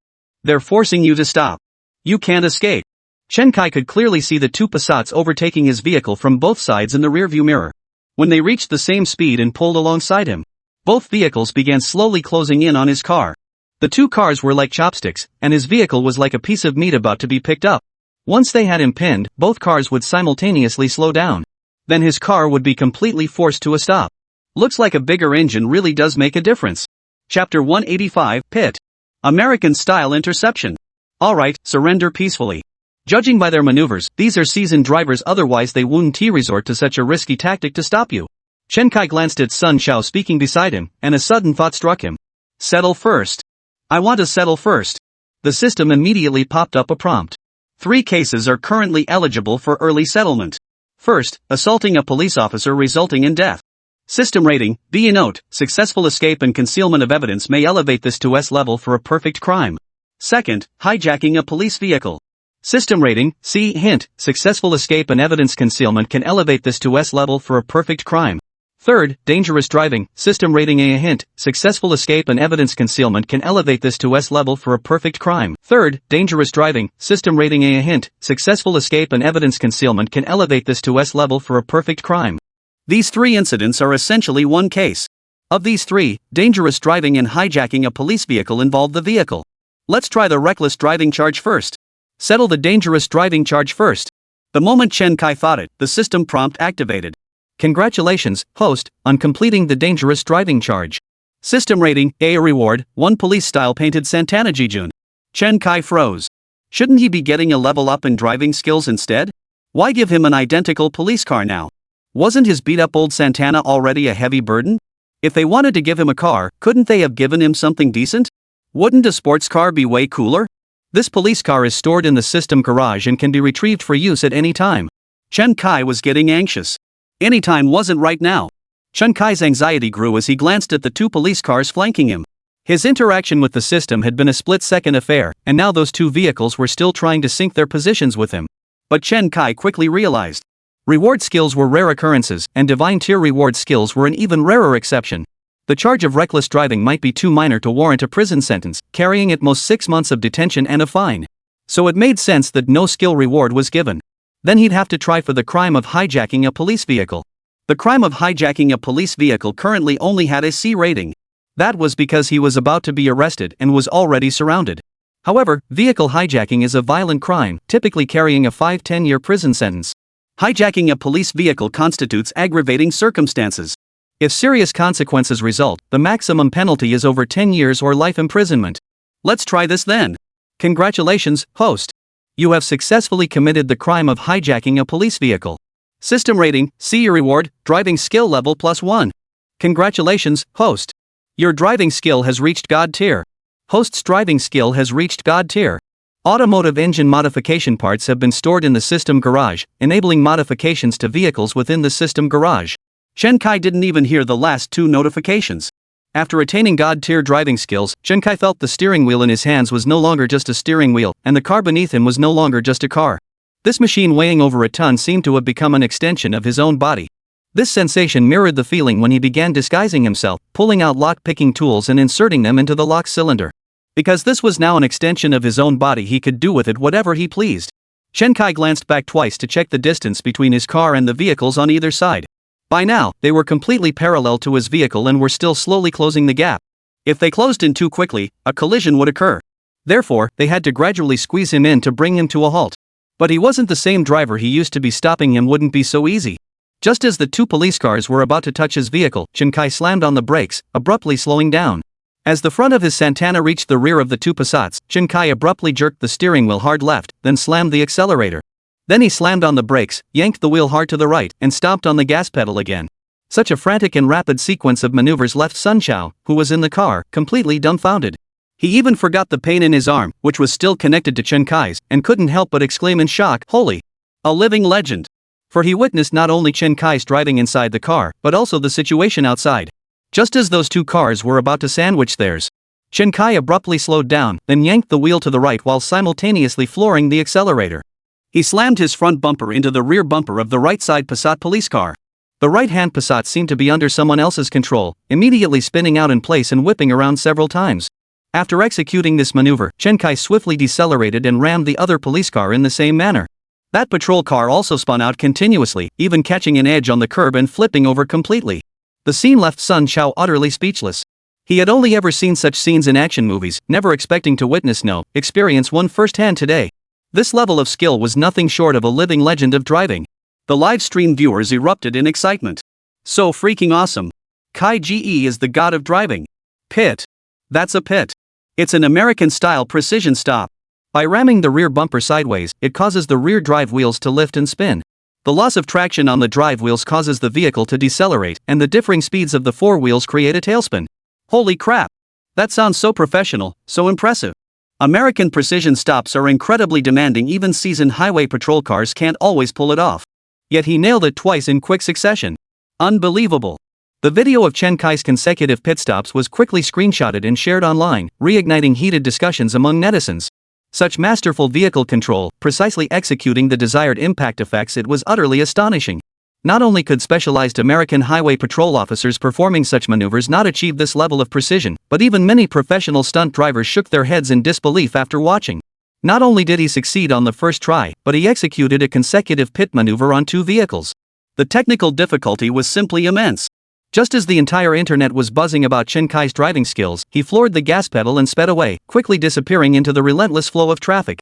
They're forcing you to stop. You can't escape. Chen Kai could clearly see the two Passats overtaking his vehicle from both sides in the rearview mirror. When they reached the same speed and pulled alongside him, both vehicles began slowly closing in on his car. The two cars were like chopsticks, and his vehicle was like a piece of meat about to be picked up. Once they had him pinned, both cars would simultaneously slow down. Then his car would be completely forced to a stop. Looks like a bigger engine really does make a difference. Chapter 185, Pit. American-style interception. Alright, surrender peacefully. Judging by their maneuvers, these are seasoned drivers, otherwise they wouldn't resort to such a risky tactic to stop you. Chen Kai glanced at Sun Xiao speaking beside him, and a sudden thought struck him. Settle first. I want to settle first. The system immediately popped up a prompt. 3 cases are currently eligible for early settlement. First, assaulting a police officer resulting in death. System rating, B. A note, successful escape and concealment of evidence may elevate this to S level for a perfect crime. Second, hijacking a police vehicle. System rating, C. Hint, successful escape and evidence concealment can elevate this to S level for a perfect crime. Third, dangerous driving, system rating A. Hint, successful escape and evidence concealment can elevate this to S level for a perfect crime. Third, dangerous driving, system rating A. Hint, successful escape and evidence concealment can elevate this to S level for a perfect crime. These 3 incidents are essentially one case. Of these 3, dangerous driving and hijacking a police vehicle involve the vehicle. Let's try the reckless driving charge first. Settle the dangerous driving charge first. The moment Chen Kai thought it, the system prompt activated. Congratulations, host, on completing the dangerous driving charge. System rating, A. Reward, 1 police-style painted Santana Jijun. Chen Kai froze. Shouldn't he be getting a level up in driving skills instead? Why give him an identical police car now? Wasn't his beat-up old Santana already a heavy burden? If they wanted to give him a car, couldn't they have given him something decent? Wouldn't a sports car be way cooler? This police car is stored in the system garage and can be retrieved for use at any time. Chen Kai was getting anxious. Any time wasn't right now. Chen Kai's anxiety grew as he glanced at the 2 police cars flanking him. His interaction with the system had been a split-second affair, and now those 2 vehicles were still trying to sync their positions with him. But Chen Kai quickly realized. Reward skills were rare occurrences, and divine tier reward skills were an even rarer exception. The charge of reckless driving might be too minor to warrant a prison sentence, carrying at most 6 months of detention and a fine. So it made sense that no skill reward was given. Then he'd have to try for the crime of hijacking a police vehicle. The crime of hijacking a police vehicle currently only had a C rating. That was because he was about to be arrested and was already surrounded. However, vehicle hijacking is a violent crime, typically carrying a 5-10-year prison sentence. Hijacking a police vehicle constitutes aggravating circumstances. If serious consequences result, the maximum penalty is over 10 years or life imprisonment. Let's try this then. Congratulations, host. You have successfully committed the crime of hijacking a police vehicle. System rating, C. Your reward, driving skill level +1. Congratulations, host. Your driving skill has reached God tier. Host's driving skill has reached God tier. Automotive engine modification parts have been stored in the system garage, enabling modifications to vehicles within the system garage. Chen Kai didn't even hear the last 2 notifications. After attaining God tier driving skills, Chen Kai felt the steering wheel in his hands was no longer just a steering wheel, and the car beneath him was no longer just a car. This machine weighing over a ton seemed to have become an extension of his own body. This sensation mirrored the feeling when he began disguising himself, pulling out lock-picking tools and inserting them into the lock cylinder. Because this was now an extension of his own body, he could do with it whatever he pleased. Chen Kai glanced back twice to check the distance between his car and the vehicles on either side. By now, they were completely parallel to his vehicle and were still slowly closing the gap. If they closed in too quickly, a collision would occur. Therefore, they had to gradually squeeze him in to bring him to a halt. But he wasn't the same driver he used to be. Stopping him wouldn't be so easy. Just as the two police cars were about to touch his vehicle, Chen Kai slammed on the brakes, abruptly slowing down. As the front of his Santana reached the rear of the two Passats, Chen Kai abruptly jerked the steering wheel hard left, then slammed the accelerator. Then he slammed on the brakes, yanked the wheel hard to the right, and stomped on the gas pedal again. Such a frantic and rapid sequence of maneuvers left Sun Chao, who was in the car, completely dumbfounded. He even forgot the pain in his arm, which was still connected to Chen Kai's, and couldn't help but exclaim in shock, "Holy! A living legend!" For he witnessed not only Chen Kai's driving inside the car, but also the situation outside. Just as those two cars were about to sandwich theirs, Chen Kai abruptly slowed down, then yanked the wheel to the right while simultaneously flooring the accelerator. He slammed his front bumper into the rear bumper of the right side Passat police car. The right-hand Passat seemed to be under someone else's control, immediately spinning out in place and whipping around several times. After executing this maneuver, Chen Kai swiftly decelerated and rammed the other police car in the same manner. That patrol car also spun out continuously, even catching an edge on the curb and flipping over completely. The scene left Sun Chao utterly speechless. He had only ever seen such scenes in action movies, never expecting to experience one firsthand today. This level of skill was nothing short of a living legend of driving. The live stream viewers erupted in excitement. So freaking awesome. Kai Ge is the god of driving. Pit. That's a pit. It's an American-style precision stop. By ramming the rear bumper sideways, it causes the rear drive wheels to lift and spin. The loss of traction on the drive wheels causes the vehicle to decelerate, and the differing speeds of the four wheels create a tailspin. Holy crap! That sounds so professional, so impressive. American precision stops are incredibly demanding. Even seasoned highway patrol cars can't always pull it off. Yet he nailed it twice in quick succession. Unbelievable. The video of Chen Kai's consecutive pit stops was quickly screenshotted and shared online, reigniting heated discussions among netizens. Such masterful vehicle control, precisely executing the desired impact effects, it was utterly astonishing. Not only could specialized American highway patrol officers performing such maneuvers not achieve this level of precision, but even many professional stunt drivers shook their heads in disbelief after watching. Not only did he succeed on the first try, but he executed a consecutive pit maneuver on two vehicles. The technical difficulty was simply immense. Just as the entire internet was buzzing about Chen Kai's driving skills, he floored the gas pedal and sped away, quickly disappearing into the relentless flow of traffic.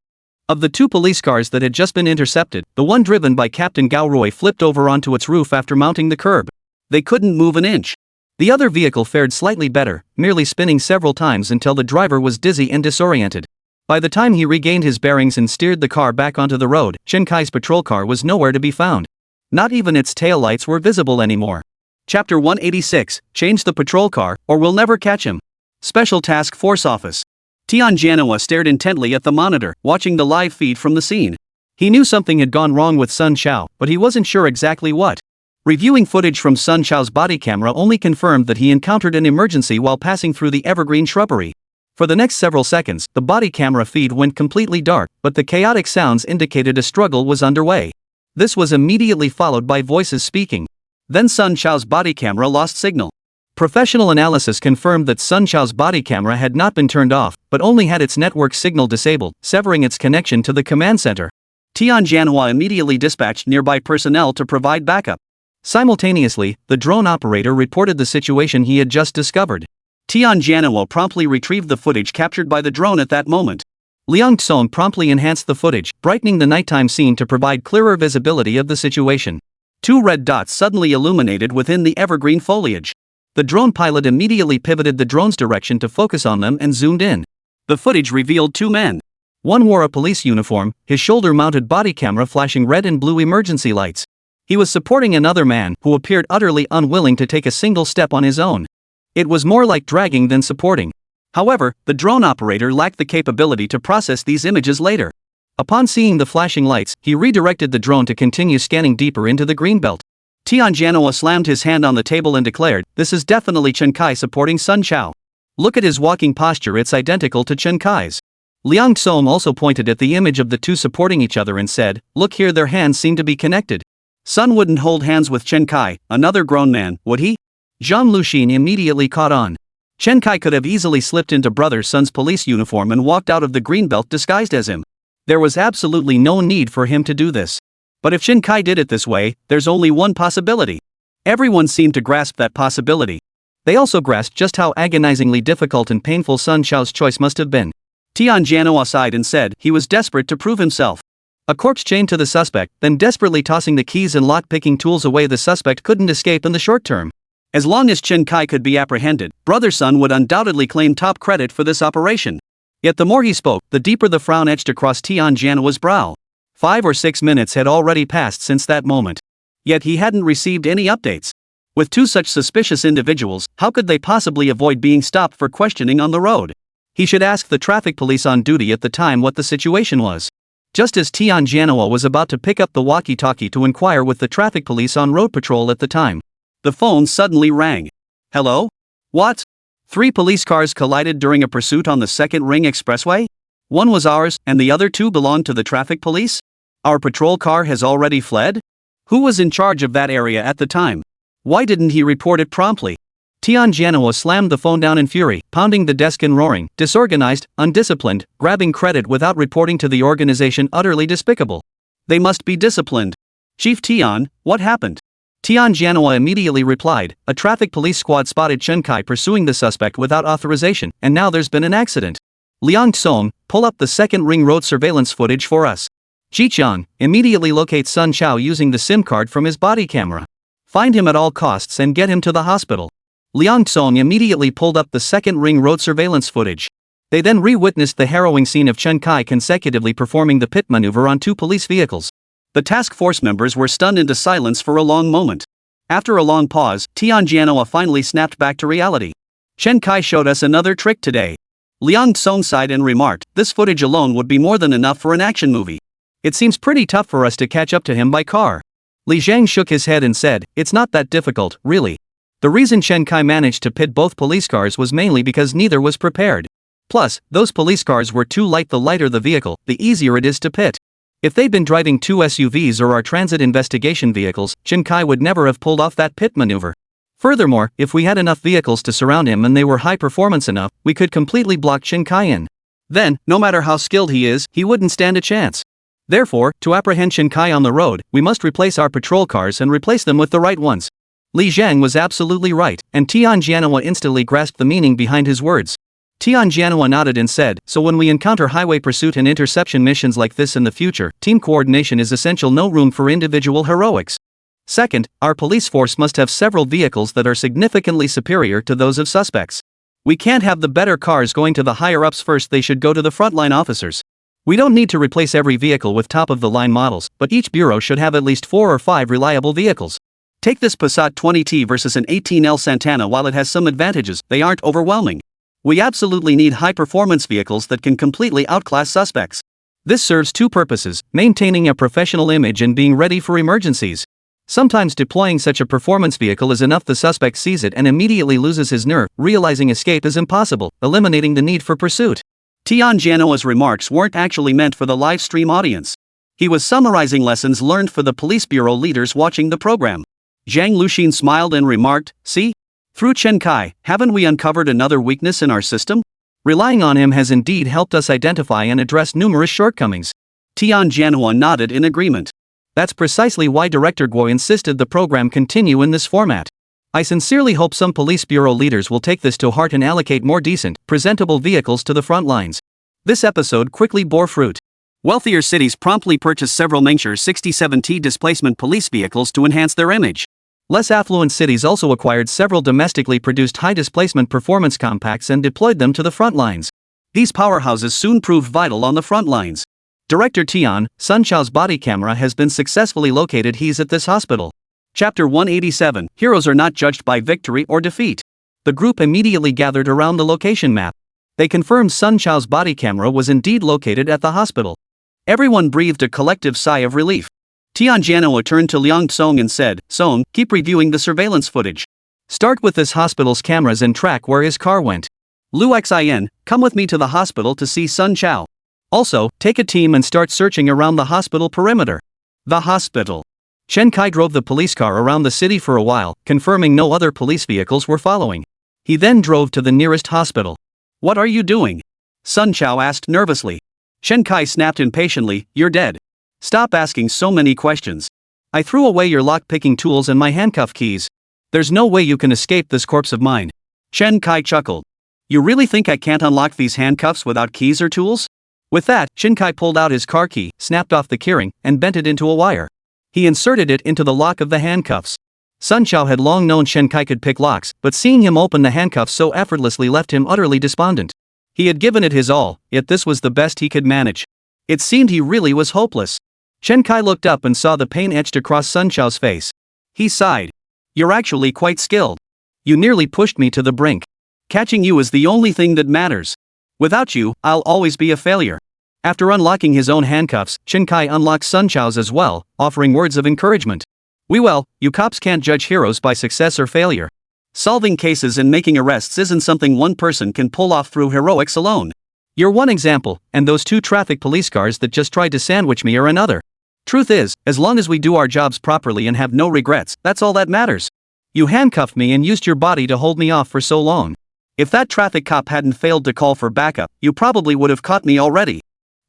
Of the two police cars that had just been intercepted, the one driven by Captain Gao Roy flipped over onto its roof after mounting the curb. They couldn't move an inch. The other vehicle fared slightly better, merely spinning several times until the driver was dizzy and disoriented. By the time he regained his bearings and steered the car back onto the road, Chen Kai's patrol car was nowhere to be found. Not even its taillights were visible anymore. Chapter 186, Change the patrol car, or we'll never catch him. Special Task Force Office. Tian Janhua stared intently at the monitor, watching the live feed from the scene. He knew something had gone wrong with Sun Chao, but he wasn't sure exactly what. Reviewing footage from Sun Chao's body camera only confirmed that he encountered an emergency while passing through the evergreen shrubbery. For the next several seconds, the body camera feed went completely dark, but the chaotic sounds indicated a struggle was underway. This was immediately followed by voices speaking. Then Sun Chao's body camera lost signal. Professional analysis confirmed that Sun Chao's body camera had not been turned off, but only had its network signal disabled, severing its connection to the command center. Tian Janhua immediately dispatched nearby personnel to provide backup. Simultaneously, the drone operator reported the situation he had just discovered. Tian Janhua promptly retrieved the footage captured by the drone at that moment. Liang Tson promptly enhanced the footage, brightening the nighttime scene to provide clearer visibility of the situation. Two red dots suddenly illuminated within the evergreen foliage. The drone pilot immediately pivoted the drone's direction to focus on them and zoomed in. The footage revealed two men. One wore a police uniform, his shoulder-mounted body camera flashing red and blue emergency lights. He was supporting another man who appeared utterly unwilling to take a single step on his own. It was more like dragging than supporting. However, the drone operator lacked the capability to process these images later. Upon seeing the flashing lights, he redirected the drone to continue scanning deeper into the greenbelt. Tian Janhua slammed his hand on the table and declared, "This is definitely Chen Kai supporting Sun Chao. Look at his walking posture, it's identical to Chen Kai's." Liang Tsom also pointed at the image of the two supporting each other and said, "Look here, their hands seem to be connected. Sun wouldn't hold hands with Chen Kai, another grown man, would he?" Zhang Luxin immediately caught on. Chen Kai could have easily slipped into brother Sun's police uniform and walked out of the greenbelt disguised as him. There was absolutely no need for him to do this. But if Chen Kai did it this way, there's only one possibility. Everyone seemed to grasp that possibility. They also grasped just how agonizingly difficult and painful Sun Chao's choice must have been. Tian Janhua sighed and said he was desperate to prove himself. A corpse chained to the suspect, then desperately tossing the keys and lock-picking tools away. The suspect couldn't escape in the short term. As long as Chen Kai could be apprehended, Brother Sun would undoubtedly claim top credit for this operation. Yet the more he spoke, the deeper the frown etched across Tian Jianhua's brow. 5 or 6 minutes had already passed since that moment. Yet he hadn't received any updates. With two such suspicious individuals, how could they possibly avoid being stopped for questioning on the road? He should ask the traffic police on duty at the time what the situation was. Just as Tian Jianhua was about to pick up the walkie-talkie to inquire with the traffic police on road patrol at the time, the phone suddenly rang. Hello? What? 3 police cars collided during a pursuit on the Second Ring Expressway? One was ours, and the other 2 belonged to the traffic police? Our patrol car has already fled? Who was in charge of that area at the time? Why didn't he report it promptly? Tian Jianhua slammed the phone down in fury, pounding the desk and roaring, disorganized, undisciplined, grabbing credit without reporting to the organization, utterly despicable. They must be disciplined. Chief Tian, what happened? Tian Jianhua immediately replied, a traffic police squad spotted Chen Kai pursuing the suspect without authorization, and now there's been an accident. Liang Song, pull up the Second Ring Road surveillance footage for us. Jiqiang, immediately locate Sun Chao using the SIM card from his body camera. Find him at all costs and get him to the hospital. Liang Song immediately pulled up the Second Ring Road surveillance footage. They then re-witnessed the harrowing scene of Chen Kai consecutively performing the pit maneuver on 2 police vehicles. The task force members were stunned into silence for a long moment. After a long pause, Tian Jianhua finally snapped back to reality. Chen Kai showed us another trick today. Liang Song sighed and remarked, this footage alone would be more than enough for an action movie. It seems pretty tough for us to catch up to him by car. Li Zhang shook his head and said, it's not that difficult, really. The reason Chen Kai managed to pit both police cars was mainly because neither was prepared. Plus, those police cars were too light. The lighter the vehicle, the easier it is to pit. If they'd been driving 2 SUVs or our transit investigation vehicles, Chen Kai would never have pulled off that pit maneuver. Furthermore, if we had enough vehicles to surround him and they were high performance enough, we could completely block Chen Kai in. Then, no matter how skilled he is, he wouldn't stand a chance. Therefore, to apprehend Chen Kai on the road, we must replace our patrol cars and replace them with the right ones. Li Zhang was absolutely right, and Tian Jianhua instantly grasped the meaning behind his words. Tian Jianhua nodded and said, so when we encounter highway pursuit and interception missions like this in the future, team coordination is essential, no room for individual heroics. Second, our police force must have several vehicles that are significantly superior to those of suspects. We can't have the better cars going to the higher-ups first, they should go to the frontline officers. We don't need to replace every vehicle with top-of-the-line models, but each bureau should have at least 4 or 5 reliable vehicles. Take this Passat 20T versus an 18L Santana. While it has some advantages, they aren't overwhelming. We absolutely need high-performance vehicles that can completely outclass suspects. This serves 2 purposes, maintaining a professional image and being ready for emergencies. Sometimes deploying such a performance vehicle is enough, the suspect sees it and immediately loses his nerve, realizing escape is impossible, eliminating the need for pursuit. Tian Jianhua's remarks weren't actually meant for the live stream audience. He was summarizing lessons learned for the police bureau leaders watching the program. Zhang Luxin smiled and remarked, see? Through Chen Kai, haven't we uncovered another weakness in our system? Relying on him has indeed helped us identify and address numerous shortcomings. Tian Jianhua nodded in agreement. That's precisely why Director Guo insisted the program continue in this format. I sincerely hope some police bureau leaders will take this to heart and allocate more decent, presentable vehicles to the front lines. This episode quickly bore fruit. Wealthier cities promptly purchased several Mengsher 67T displacement police vehicles to enhance their image. Less affluent cities also acquired several domestically produced high-displacement performance compacts and deployed them to the front lines. These powerhouses soon proved vital on the front lines. Director Tian, Sun Chao's body camera has been successfully located. He's at this hospital. Chapter 187, Heroes are not judged by victory or defeat. The group immediately gathered around the location map. They confirmed Sun Chao's body camera was indeed located at the hospital. Everyone breathed a collective sigh of relief. Tian Jianhua turned to Liang Song and said, Song, keep reviewing the surveillance footage. Start with this hospital's cameras and track where his car went. Lu Xin, come with me to the hospital to see Sun Chao. Also, take a team and start searching around the hospital perimeter. The hospital. Chen Kai drove the police car around the city for a while, confirming no other police vehicles were following. He then drove to the nearest hospital. What are you doing? Sun Chao asked nervously. Chen Kai snapped impatiently, you're dead. Stop asking so many questions. I threw away your lock-picking tools and my handcuff keys. There's no way you can escape this corpse of mine. Chen Kai chuckled. You really think I can't unlock these handcuffs without keys or tools? With that, Chen Kai pulled out his car key, snapped off the keyring, and bent it into a wire. He inserted it into the lock of the handcuffs. Sun Chao had long known Chen Kai could pick locks, but seeing him open the handcuffs so effortlessly left him utterly despondent. He had given it his all, yet this was the best he could manage. It seemed he really was hopeless. Chen Kai looked up and saw the pain etched across Sun Chao's face. He sighed. "You're actually quite skilled. You nearly pushed me to the brink. Catching you is the only thing that matters. Without you, I'll always be a failure." After unlocking his own handcuffs, Chen Kai unlocked Sun Chao's as well, offering words of encouragement. Well, you cops can't judge heroes by success or failure. Solving cases and making arrests isn't something one person can pull off through heroics alone. You're one example, and those 2 traffic police cars that just tried to sandwich me are another. Truth is, as long as we do our jobs properly and have no regrets, that's all that matters. You handcuffed me and used your body to hold me off for so long. If that traffic cop hadn't failed to call for backup, you probably would have caught me already.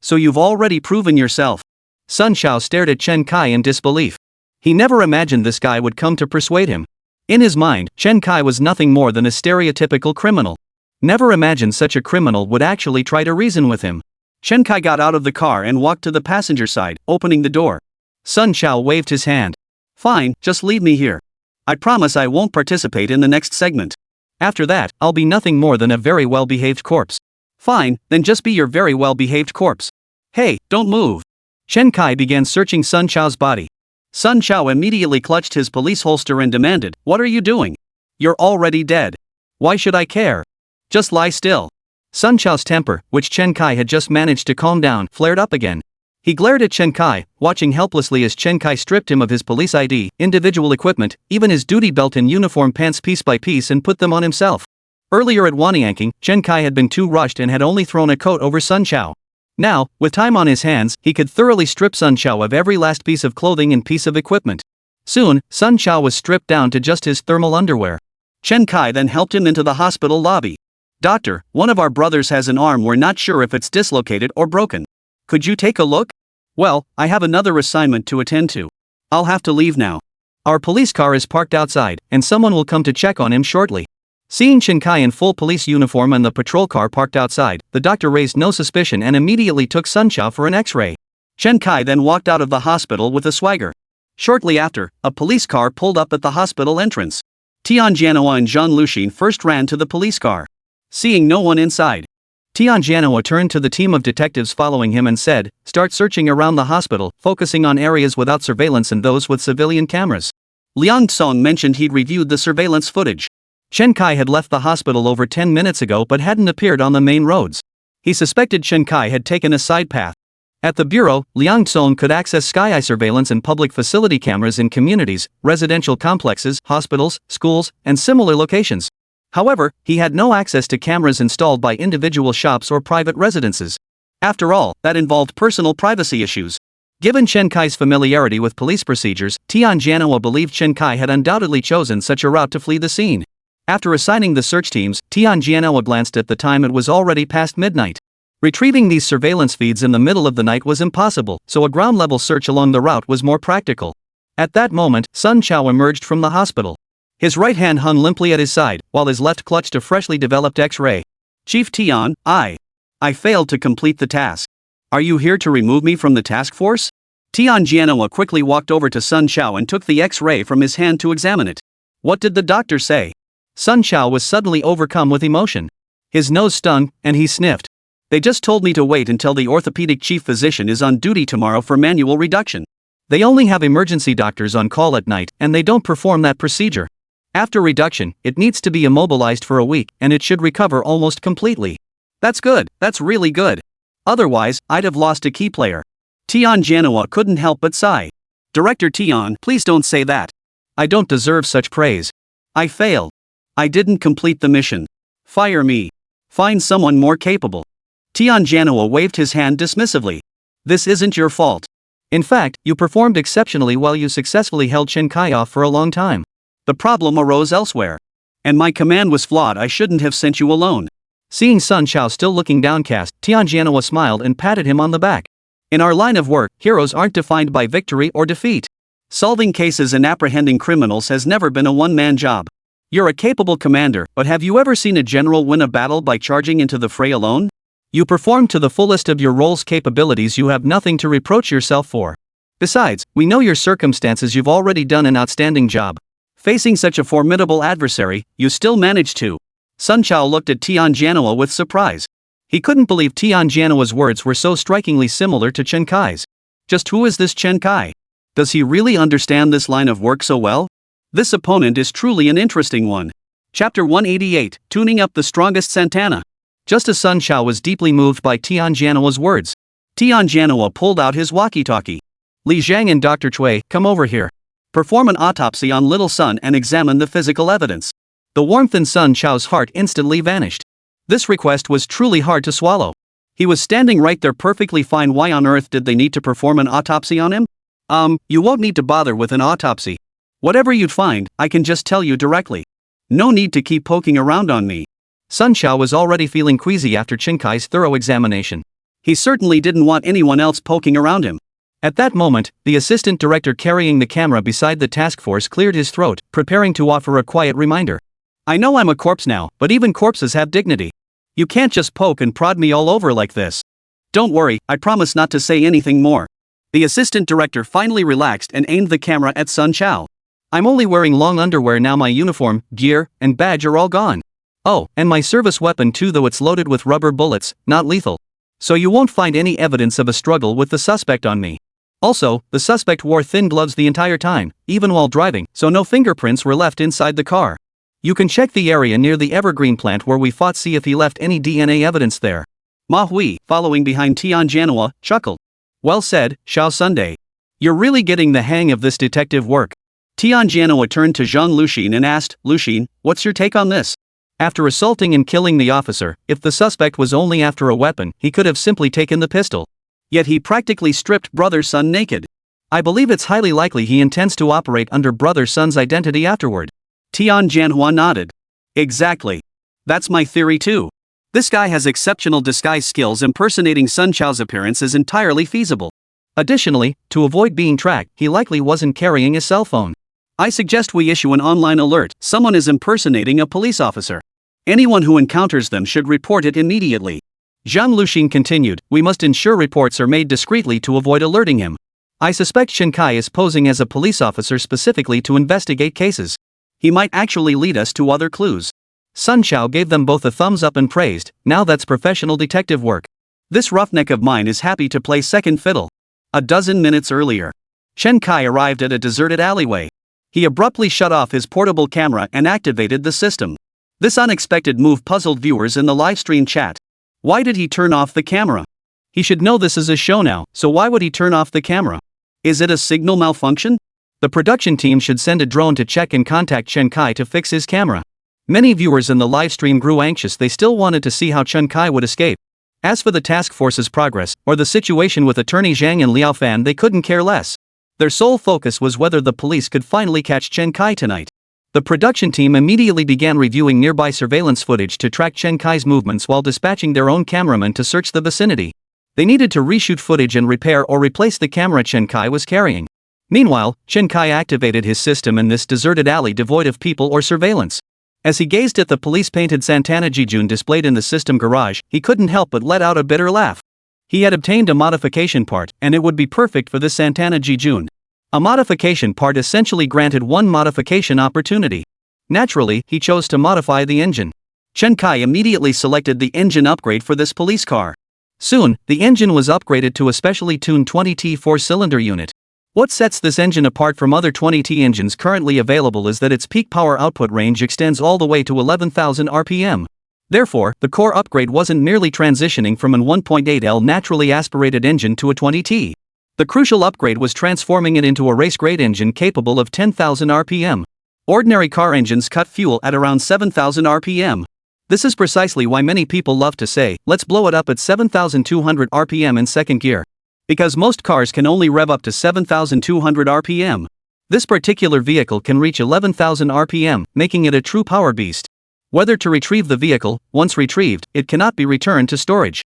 So you've already proven yourself. Sun Chao stared at Chen Kai in disbelief. He never imagined this guy would come to persuade him. In his mind, Chen Kai was nothing more than a stereotypical criminal. Never imagined such a criminal would actually try to reason with him. Chen Kai got out of the car and walked to the passenger side, opening the door. Sun Chao waved his hand. "Fine, just leave me here. I promise I won't participate in the next segment. After that, I'll be nothing more than a very well-behaved corpse." "Fine, then just be your very well-behaved corpse. Hey, don't move." Chen Kai began searching Sun Chao's body. Sun Chao immediately clutched his police holster and demanded, "What are you doing? You're already dead. Why should I care? Just lie still." Sun Chao's temper, which Chen Kai had just managed to calm down, flared up again. He glared at Chen Kai, watching helplessly as Chen Kai stripped him of his police ID, individual equipment, even his duty belt and uniform pants piece by piece and put them on himself. Earlier at Wanyanking, Chen Kai had been too rushed and had only thrown a coat over Sun Chao. Now, with time on his hands, he could thoroughly strip Sun Chao of every last piece of clothing and piece of equipment. Soon, Sun Chao was stripped down to just his thermal underwear. Chen Kai then helped him into the hospital lobby. "Doctor, one of our brothers has an arm, we're not sure if it's dislocated or broken. Could you take a look?" "Well, I have another assignment to attend to. I'll have to leave now. Our police car is parked outside, and someone will come to check on him shortly." Seeing Chen Kai in full police uniform and the patrol car parked outside, the doctor raised no suspicion and immediately took Sun Chao for an X-ray. Chen Kai then walked out of the hospital with a swagger. Shortly after, a police car pulled up at the hospital entrance. Tian Jianhua and Zhang Luxin first ran to the police car. Seeing no one inside, Tian Jianhua turned to the team of detectives following him and said, "Start searching around the hospital, focusing on areas without surveillance and those with civilian cameras." Liang Tsong mentioned he'd reviewed the surveillance footage. Chen Kai had left the hospital over 10 minutes ago but hadn't appeared on the main roads. He suspected Chen Kai had taken a side path. At the bureau, Liang Tsong could access sky-eye surveillance and public facility cameras in communities, residential complexes, hospitals, schools, and similar locations. However, he had no access to cameras installed by individual shops or private residences. After all, that involved personal privacy issues. Given Chen Kai's familiarity with police procedures, Tian Jianhua believed Chen Kai had undoubtedly chosen such a route to flee the scene. After assigning the search teams, Tian Jianhua glanced at the time. It was already past midnight. Retrieving these surveillance feeds in the middle of the night was impossible, so a ground-level search along the route was more practical. At that moment, Sun Chao emerged from the hospital. His right hand hung limply at his side, while his left clutched a freshly developed X-ray. "Chief Tian, I failed to complete the task. Are you here to remove me from the task force?" Tian Jianhua quickly walked over to Sun Chao and took the X-ray from his hand to examine it. "What did the doctor say?" Sun Chao was suddenly overcome with emotion. His nose stung, and he sniffed. "They just told me to wait until the orthopedic chief physician is on duty tomorrow for manual reduction. They only have emergency doctors on call at night, and they don't perform that procedure. After reduction, it needs to be immobilized for a week, and it should recover almost completely." "That's good, that's really good. Otherwise, I'd have lost a key player." Tian Jianhua couldn't help but sigh. "Director Tian, please don't say that. I don't deserve such praise. I failed. I didn't complete the mission. Fire me. Find someone more capable." Tian Jianhua waved his hand dismissively. "This isn't your fault. In fact, you performed exceptionally well. You successfully held Chen Kai off for a long time. The problem arose elsewhere. And my command was flawed. I shouldn't have sent you alone." Seeing Sun Chao still looking downcast, Tian Jianhua smiled and patted him on the back. "In our line of work, heroes aren't defined by victory or defeat. Solving cases and apprehending criminals has never been a one-man job. You're a capable commander, but have you ever seen a general win a battle by charging into the fray alone? You performed to the fullest of your role's capabilities. You have nothing to reproach yourself for. Besides, we know your circumstances. You've already done an outstanding job. Facing such a formidable adversary, you still managed to. Sun Chao looked at Tian Jianhua with surprise. He couldn't believe Tian Jianhua's words were so strikingly similar to Chen Kai's. Just who is this Chen Kai? Does he really understand this line of work so well? This opponent is truly an interesting one. Chapter 188, Tuning Up the Strongest Santana. Just as Sun Chao was deeply moved by Tian Jianhua's words, Tian Jianhua pulled out his walkie-talkie. Li Zhang and Dr. Cui, come over here. Perform an autopsy on little Sun and examine the physical evidence. The warmth in Sun Chao's heart instantly vanished. This request was truly hard to swallow. He was standing right there perfectly fine. Why on earth did they need to perform an autopsy on him? You won't need to bother with an autopsy. Whatever you'd find, I can just tell you directly. No need to keep poking around on me. Sun Chao was already feeling queasy after Chen Kai's thorough examination. He certainly didn't want anyone else poking around him. At that moment, the assistant director carrying the camera beside the task force cleared his throat, preparing to offer a quiet reminder. I know I'm a corpse now, but even corpses have dignity. You can't just poke and prod me all over like this. Don't worry, I promise not to say anything more. The assistant director finally relaxed and aimed the camera at Sun Chao. I'm only wearing long underwear now. My uniform, gear, and badge are all gone. Oh, and my service weapon too, though it's loaded with rubber bullets, not lethal. So you won't find any evidence of a struggle with the suspect on me. Also, the suspect wore thin gloves the entire time, even while driving, so no fingerprints were left inside the car. You can check the area near the evergreen plant where we fought, see if he left any DNA evidence there. Manhwa, following behind Tian Jianhua, chuckled. Well said, Xiao Sunday. You're really getting the hang of this detective work. Tian Jianhua turned to Zhang Luxin and asked, Luxin, what's your take on this? After assaulting and killing the officer, if the suspect was only after a weapon, he could have simply taken the pistol. Yet he practically stripped Brother Sun naked. I believe it's highly likely he intends to operate under Brother Sun's identity afterward. Tian Jianhua nodded. Exactly. That's my theory too. This guy has exceptional disguise skills. Impersonating Sun Chao's appearance is entirely feasible. Additionally, to avoid being tracked, he likely wasn't carrying a cell phone. I suggest we issue an online alert. Someone is impersonating a police officer. Anyone who encounters them should report it immediately. Zhang Luxin continued, we must ensure reports are made discreetly to avoid alerting him. I suspect Chen Kai is posing as a police officer specifically to investigate cases. He might actually lead us to other clues. Sun Chao gave them both a thumbs up and praised, now that's professional detective work. This roughneck of mine is happy to play second fiddle. A dozen minutes earlier, Chen Kai arrived at a deserted alleyway. He abruptly shut off his portable camera and activated the system. This unexpected move puzzled viewers in the livestream chat. Why did he turn off the camera? He should know this is a show now, so why would he turn off the camera? Is it a signal malfunction? The production team should send a drone to check and contact Chen Kai to fix his camera. Many viewers in the livestream grew anxious. They still wanted to see how Chen Kai would escape. As for the task force's progress, or the situation with attorney Zhang and Liao Fan, they couldn't care less. Their sole focus was whether the police could finally catch Chen Kai tonight. The production team immediately began reviewing nearby surveillance footage to track Chen Kai's movements while dispatching their own cameraman to search the vicinity. They needed to reshoot footage and repair or replace the camera Chen Kai was carrying. Meanwhile, Chen Kai activated his system in this deserted alley devoid of people or surveillance. As he gazed at the police-painted Santana Jijun displayed in the system garage, he couldn't help but let out a bitter laugh. He had obtained a modification part, and it would be perfect for this Santana Jijun. A modification part essentially granted one modification opportunity. Naturally, he chose to modify the engine. Chen Kai immediately selected the engine upgrade for this police car. Soon, the engine was upgraded to a specially tuned 20T 4-cylinder unit. What sets this engine apart from other 20T engines currently available is that its peak power output range extends all the way to 11,000 RPM. Therefore, the core upgrade wasn't merely transitioning from an 1.8L naturally aspirated engine to a 20T. The crucial upgrade was transforming it into a race-grade engine capable of 10,000 RPM. Ordinary car engines cut fuel at around 7,000 RPM. This is precisely why many people love to say, let's blow it up at 7,200 RPM in second gear. Because most cars can only rev up to 7,200 RPM. This particular vehicle can reach 11,000 RPM, making it a true power beast. Whether to retrieve the vehicle, once retrieved, it cannot be returned to storage.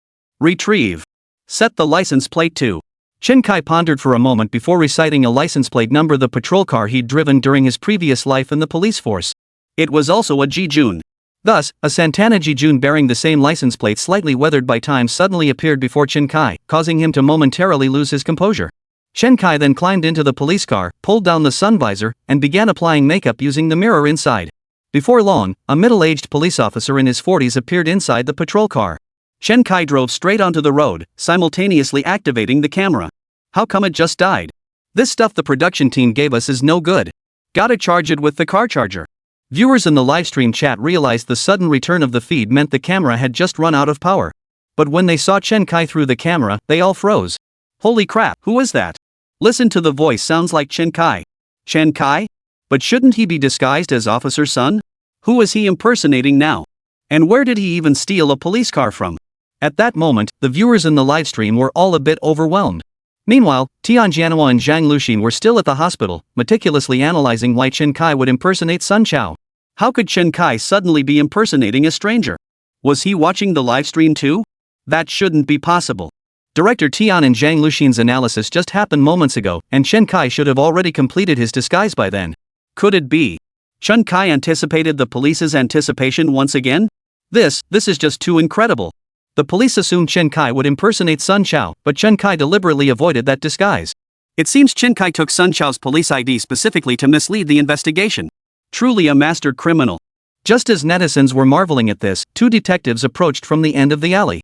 Retrieve. Set the license plate to. Chen Kai pondered for a moment before reciting a license plate number, the patrol car he'd driven during his previous life in the police force. It was also a Jijun. Thus, a Santana Jijun bearing the same license plate slightly weathered by time suddenly appeared before Chen Kai, causing him to momentarily lose his composure. Chen Kai then climbed into the police car, pulled down the sun visor, and began applying makeup using the mirror inside. Before long, a middle-aged police officer in his 40s appeared inside the patrol car. Chen Kai drove straight onto the road, simultaneously activating the camera. How come it just died? This stuff the production team gave us is no good. Gotta charge it with the car charger. Viewers in the livestream chat realized the sudden return of the feed meant the camera had just run out of power. But when they saw Chen Kai through the camera, they all froze. Holy crap, who is that? Listen to the voice, sounds like Chen Kai. Chen Kai? But shouldn't he be disguised as Officer Sun? Who is he impersonating now? And where did he even steal a police car from? At that moment, the viewers in the livestream were all a bit overwhelmed. Meanwhile, Tian Jianhua and Zhang Luxin were still at the hospital, meticulously analyzing why Chen Kai would impersonate Sun Chao. How could Chen Kai suddenly be impersonating a stranger? Was he watching the livestream too? That shouldn't be possible. Director Tian and Zhang Luxin's analysis just happened moments ago, and Chen Kai should have already completed his disguise by then. Could it be? Chen Kai anticipated the police's anticipation once again? This is just too incredible. The police assumed Chen Kai would impersonate Sun Chao, but Chen Kai deliberately avoided that disguise. It seems Chen Kai took Sun Chao's police ID specifically to mislead the investigation. Truly a master criminal. Just as netizens were marveling at this, two detectives approached from the end of the alley.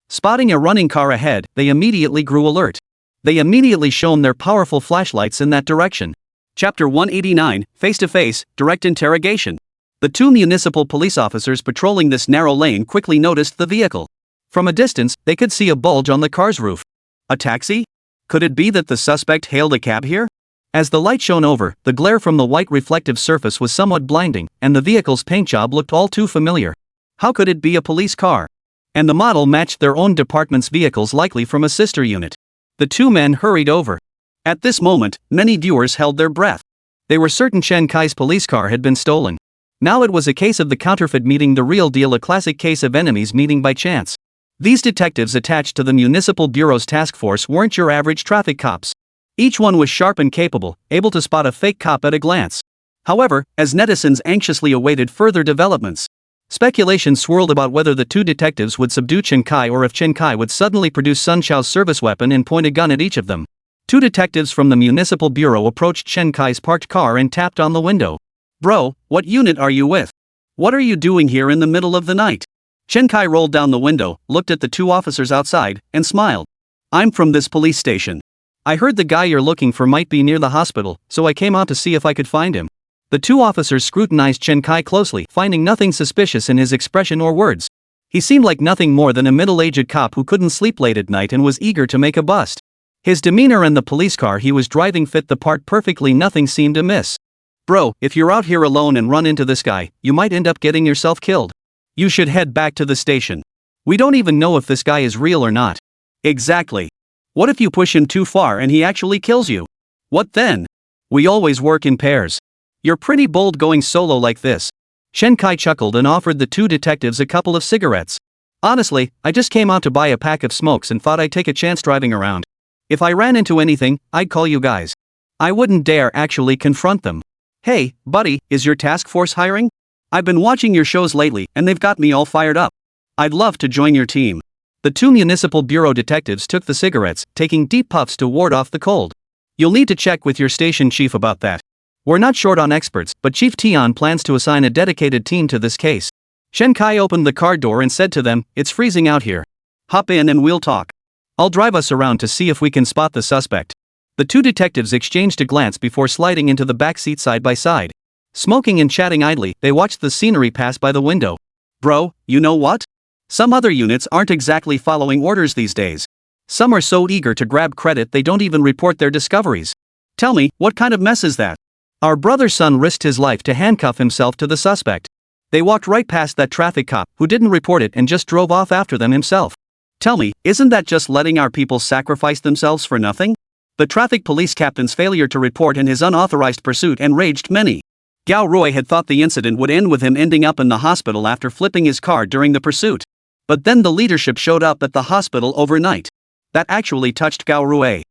Spotting a running car ahead, they immediately grew alert. They immediately shone their powerful flashlights in that direction. Chapter 189, Face-to-Face, Direct Interrogation. The two municipal police officers patrolling this narrow lane quickly noticed the vehicle. From a distance, they could see a bulge on the car's roof. A taxi? Could it be that the suspect hailed a cab here? As the light shone over, the glare from the white reflective surface was somewhat blinding, and the vehicle's paint job looked all too familiar. How could it be a police car? And the model matched their own department's vehicles, likely from a sister unit. The two men hurried over. At this moment, many viewers held their breath. They were certain Chen Kai's police car had been stolen. Now it was a case of the counterfeit meeting the real deal, a classic case of enemies meeting by chance. These detectives attached to the Municipal Bureau's task force weren't your average traffic cops. Each one was sharp and capable, able to spot a fake cop at a glance. However, as netizens anxiously awaited further developments, speculation swirled about whether the two detectives would subdue Chen Kai or if Chen Kai would suddenly produce Sun Chao's service weapon and point a gun at each of them. Two detectives from the Municipal Bureau approached Chen Kai's parked car and tapped on the window. "Bro, what unit are you with? What are you doing here in the middle of the night?" Chen Kai rolled down the window, looked at the two officers outside, and smiled. "I'm from this police station. I heard the guy you're looking for might be near the hospital, so I came out to see if I could find him." The two officers scrutinized Chen Kai closely, finding nothing suspicious in his expression or words. He seemed like nothing more than a middle-aged cop who couldn't sleep late at night and was eager to make a bust. His demeanor and the police car he was driving fit the part perfectly, nothing seemed amiss. "Bro, if you're out here alone and run into this guy, you might end up getting yourself killed. You should head back to the station. We don't even know if this guy is real or not." "Exactly. What if you push him too far and he actually kills you? What then? We always work in pairs. You're pretty bold going solo like this." Chen Kai chuckled and offered the two detectives a couple of cigarettes. "Honestly, I just came out to buy a pack of smokes and thought I'd take a chance driving around. If I ran into anything, I'd call you guys. I wouldn't dare actually confront them." "Hey, buddy, is your task force hiring? I've been watching your shows lately and they've got me all fired up. I'd love to join your team." The two Municipal Bureau detectives took the cigarettes, taking deep puffs to ward off the cold. "You'll need to check with your station chief about that. We're not short on experts, but Chief Tian plans to assign a dedicated team to this case." Chen Kai opened the car door and said to them, "It's freezing out here. Hop in and we'll talk. I'll drive us around to see if we can spot the suspect." The two detectives exchanged a glance before sliding into the back seat side by side. Smoking and chatting idly, they watched the scenery pass by the window. "Bro, you know what? Some other units aren't exactly following orders these days. Some are so eager to grab credit they don't even report their discoveries. Tell me, what kind of mess is that? Our brother's son risked his life to handcuff himself to the suspect. They walked right past that traffic cop, who didn't report it and just drove off after them himself. Tell me, isn't that just letting our people sacrifice themselves for nothing?" The traffic police captain's failure to report and his unauthorized pursuit enraged many. Gao Rui had thought the incident would end with him ending up in the hospital after flipping his car during the pursuit. But then the leadership showed up at the hospital overnight. That actually touched Gao Rui.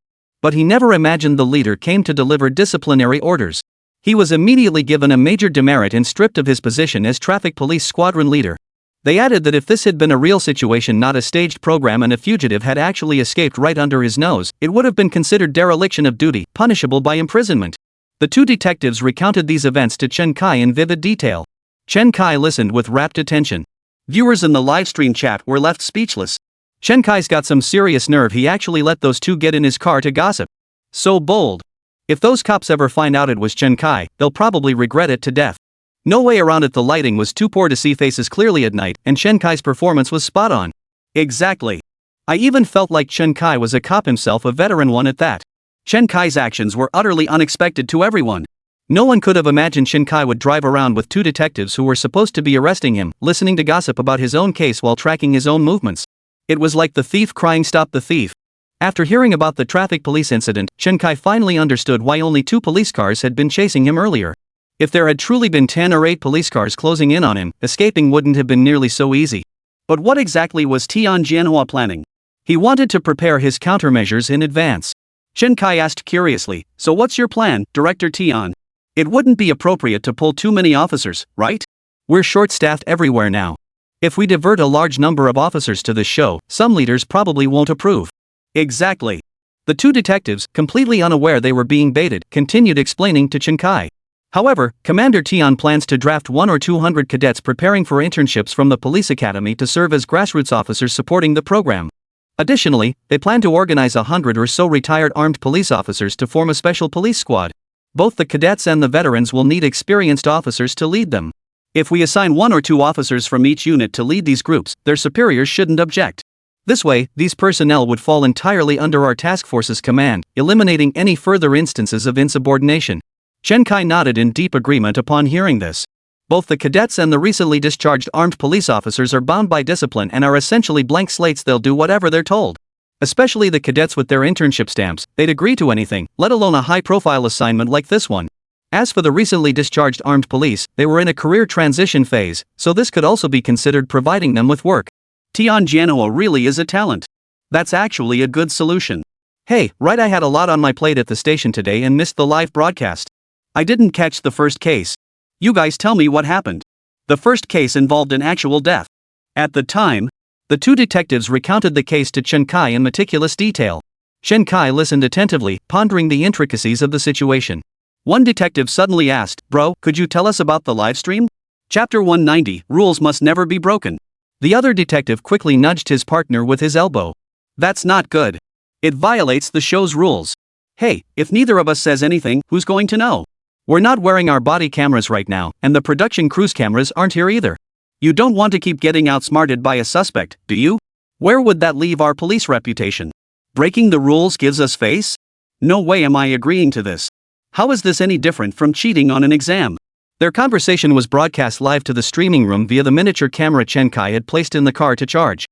But he never imagined the leader came to deliver disciplinary orders. He was immediately given a major demerit and stripped of his position as traffic police squadron leader. They added that if this had been a real situation, not a staged program, and a fugitive had actually escaped right under his nose, it would have been considered dereliction of duty, punishable by imprisonment. The two detectives recounted these events to Chen Kai in vivid detail. Chen Kai listened with rapt attention. Viewers in the livestream chat were left speechless. Chen Kai's got some serious nerve. He actually let those two get in his car to gossip. So bold. If those cops ever find out it was Chen Kai, they'll probably regret it to death. No way around it. The lighting was too poor to see faces clearly at night, and Chen Kai's performance was spot on. Exactly. I even felt like Chen Kai was a cop himself, a veteran one at that. Chen Kai's actions were utterly unexpected to everyone. No one could have imagined Chen Kai would drive around with two detectives who were supposed to be arresting him, listening to gossip about his own case while tracking his own movements. It was like the thief crying, "Stop the thief." After hearing about the traffic police incident, Chen Kai finally understood why only 2 police cars had been chasing him earlier. If there had truly been 10 or 8 police cars closing in on him, escaping wouldn't have been nearly so easy. But what exactly was Tian Jianhua planning? He wanted to prepare his countermeasures in advance. Chen Kai asked curiously, "So what's your plan, Director Tian? It wouldn't be appropriate to pull too many officers, right? We're short-staffed everywhere now. If we divert a large number of officers to this show, some leaders probably won't approve." Exactly. The two detectives, completely unaware they were being baited, continued explaining to Chen Kai. However, Commander Tian plans to draft 100 or 200 cadets preparing for internships from the police academy to serve as grassroots officers supporting the program. Additionally, they plan to organize 100 or so retired armed police officers to form a special police squad. Both the cadets and the veterans will need experienced officers to lead them. If we assign 1 or 2 officers from each unit to lead these groups, their superiors shouldn't object. This way, these personnel would fall entirely under our task force's command, eliminating any further instances of insubordination. Chen Kai nodded in deep agreement upon hearing this. Both the cadets and the recently discharged armed police officers are bound by discipline and are essentially blank slates. They'll do whatever they're told. Especially the cadets with their internship stamps, they'd agree to anything, let alone a high-profile assignment like this one. As for the recently discharged armed police, they were in a career transition phase, so this could also be considered providing them with work. Tian Jianhua really is a talent. That's actually a good solution. Hey, right, I had a lot on my plate at the station today and missed the live broadcast. I didn't catch the first case. You guys tell me what happened. The first case involved an actual death. At the time, the two detectives recounted the case to Chen Kai in meticulous detail. Chen Kai listened attentively, pondering the intricacies of the situation. One detective suddenly asked, "Bro, could you tell us about the live stream? Chapter 190, rules must never be broken." The other detective quickly nudged his partner with his elbow. "That's not good. It violates the show's rules. Hey, if neither of us says anything, who's going to know? We're not wearing our body cameras right now, and the production crew's cameras aren't here either. You don't want to keep getting outsmarted by a suspect, do you? Where would that leave our police reputation? Breaking the rules gives us face? No way am I agreeing to this. How is this any different from cheating on an exam?" Their conversation was broadcast live to the streaming room via the miniature camera Chen Kai had placed in the car to charge.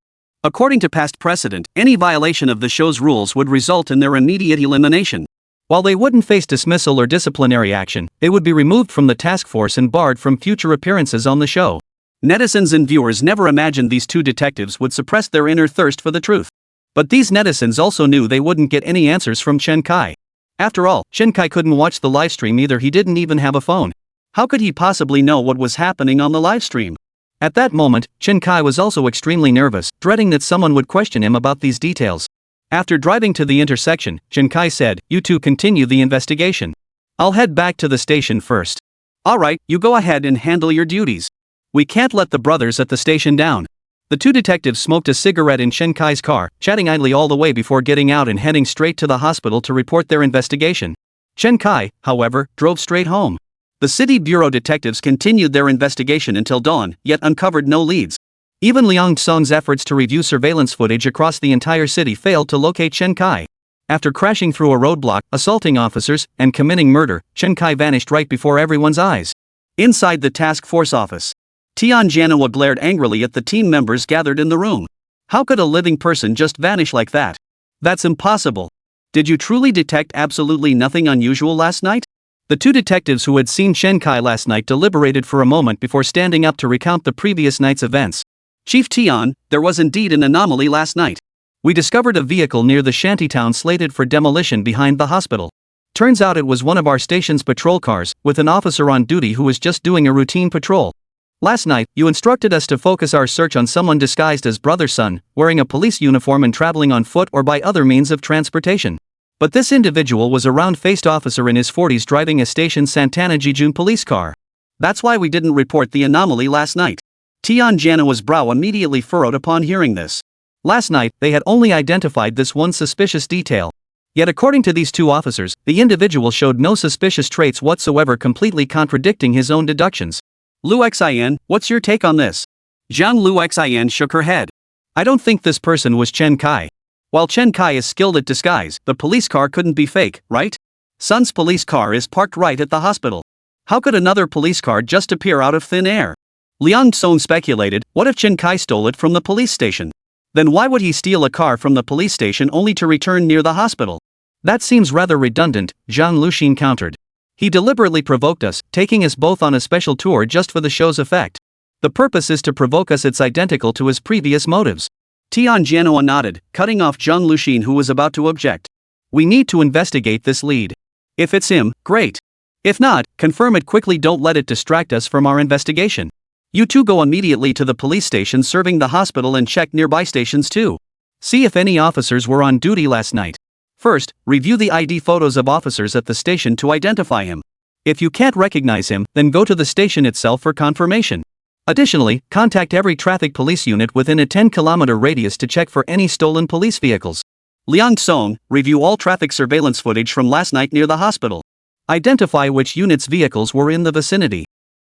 According to past precedent, any violation of the show's rules would result in their immediate elimination. While they wouldn't face dismissal or disciplinary action, they would be removed from the task force and barred from future appearances on the show. Netizens and viewers never imagined these two detectives would suppress their inner thirst for the truth. But these netizens also knew they wouldn't get any answers from Chen Kai. After all, Chen Kai couldn't watch the livestream either. He didn't even have a phone. How could he possibly know what was happening on the livestream? At that moment, Chen Kai was also extremely nervous, dreading that someone would question him about these details. After driving to the intersection, Chen Kai said, "You two continue the investigation. I'll head back to the station first." "Alright, you go ahead and handle your duties. We can't let the brothers at the station down." The two detectives smoked a cigarette in Chen Kai's car, chatting idly all the way before getting out and heading straight to the hospital to report their investigation. Chen Kai, however, drove straight home. The city bureau detectives continued their investigation until dawn, yet uncovered no leads. Even Liang Song's efforts to review surveillance footage across the entire city failed to locate Chen Kai. After crashing through a roadblock, assaulting officers, and committing murder, Chen Kai vanished right before everyone's eyes. Inside the task force office, Tian Jianhua glared angrily at the team members gathered in the room. How could a living person just vanish like that? That's impossible. Did you truly detect absolutely nothing unusual last night? The two detectives who had seen Chen Kai last night deliberated for a moment before standing up to recount the previous night's events. "Chief Tian, there was indeed an anomaly last night. We discovered a vehicle near the shantytown slated for demolition behind the hospital. Turns out it was one of our station's patrol cars, with an officer on duty who was just doing a routine patrol. Last night, you instructed us to focus our search on someone disguised as Brother Sun, wearing a police uniform and traveling on foot or by other means of transportation. But this individual was a round-faced officer in his 40s driving a station Santana Jijun police car. That's why we didn't report the anomaly last night. Tian Janawa's brow immediately furrowed upon hearing this. Last night, they had only identified this one suspicious detail. Yet according to these two officers, the individual showed no suspicious traits whatsoever, completely contradicting his own deductions. Lu Xian, what's your take on this? Zhang Lu Xian shook her head. I don't think this person was Chen Kai. While Chen Kai is skilled at disguise, the police car couldn't be fake, right? Sun's police car is parked right at the hospital. How could another police car just appear out of thin air? Liang Song speculated, what if Chen Kai stole it from the police station? Then why would he steal a car from the police station only to return near the hospital? That seems rather redundant, Zhang Luxin countered. He deliberately provoked us, taking us both on a special tour just for the show's effect. The purpose is to provoke us. It's identical to his previous motives. Tian Jianhua nodded, cutting off Zhang Luxin, who was about to object. We need to investigate this lead. If it's him, great. If not, confirm it quickly. Don't let it distract us from our investigation. You two go immediately to the police station serving the hospital and check nearby stations too. See if any officers were on duty last night. First, review the ID photos of officers at the station to identify him. If you can't recognize him, then go to the station itself for confirmation. Additionally, contact every traffic police unit within a 10-kilometer radius to check for any stolen police vehicles. Liang Song, review all traffic surveillance footage from last night near the hospital. Identify which units' vehicles were in the vicinity.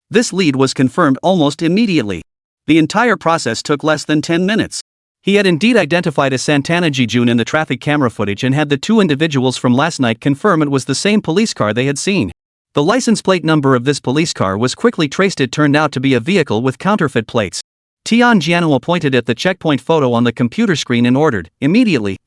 This lead was confirmed almost immediately. The entire process took less than 10 minutes. He had indeed identified a Santana Jijun in the traffic camera footage and had the two individuals from last night confirm it was the same police car they had seen. The license plate number of this police car was quickly traced. It turned out to be a vehicle with counterfeit plates. Tian Jianhua pointed at the checkpoint photo on the computer screen and ordered, immediately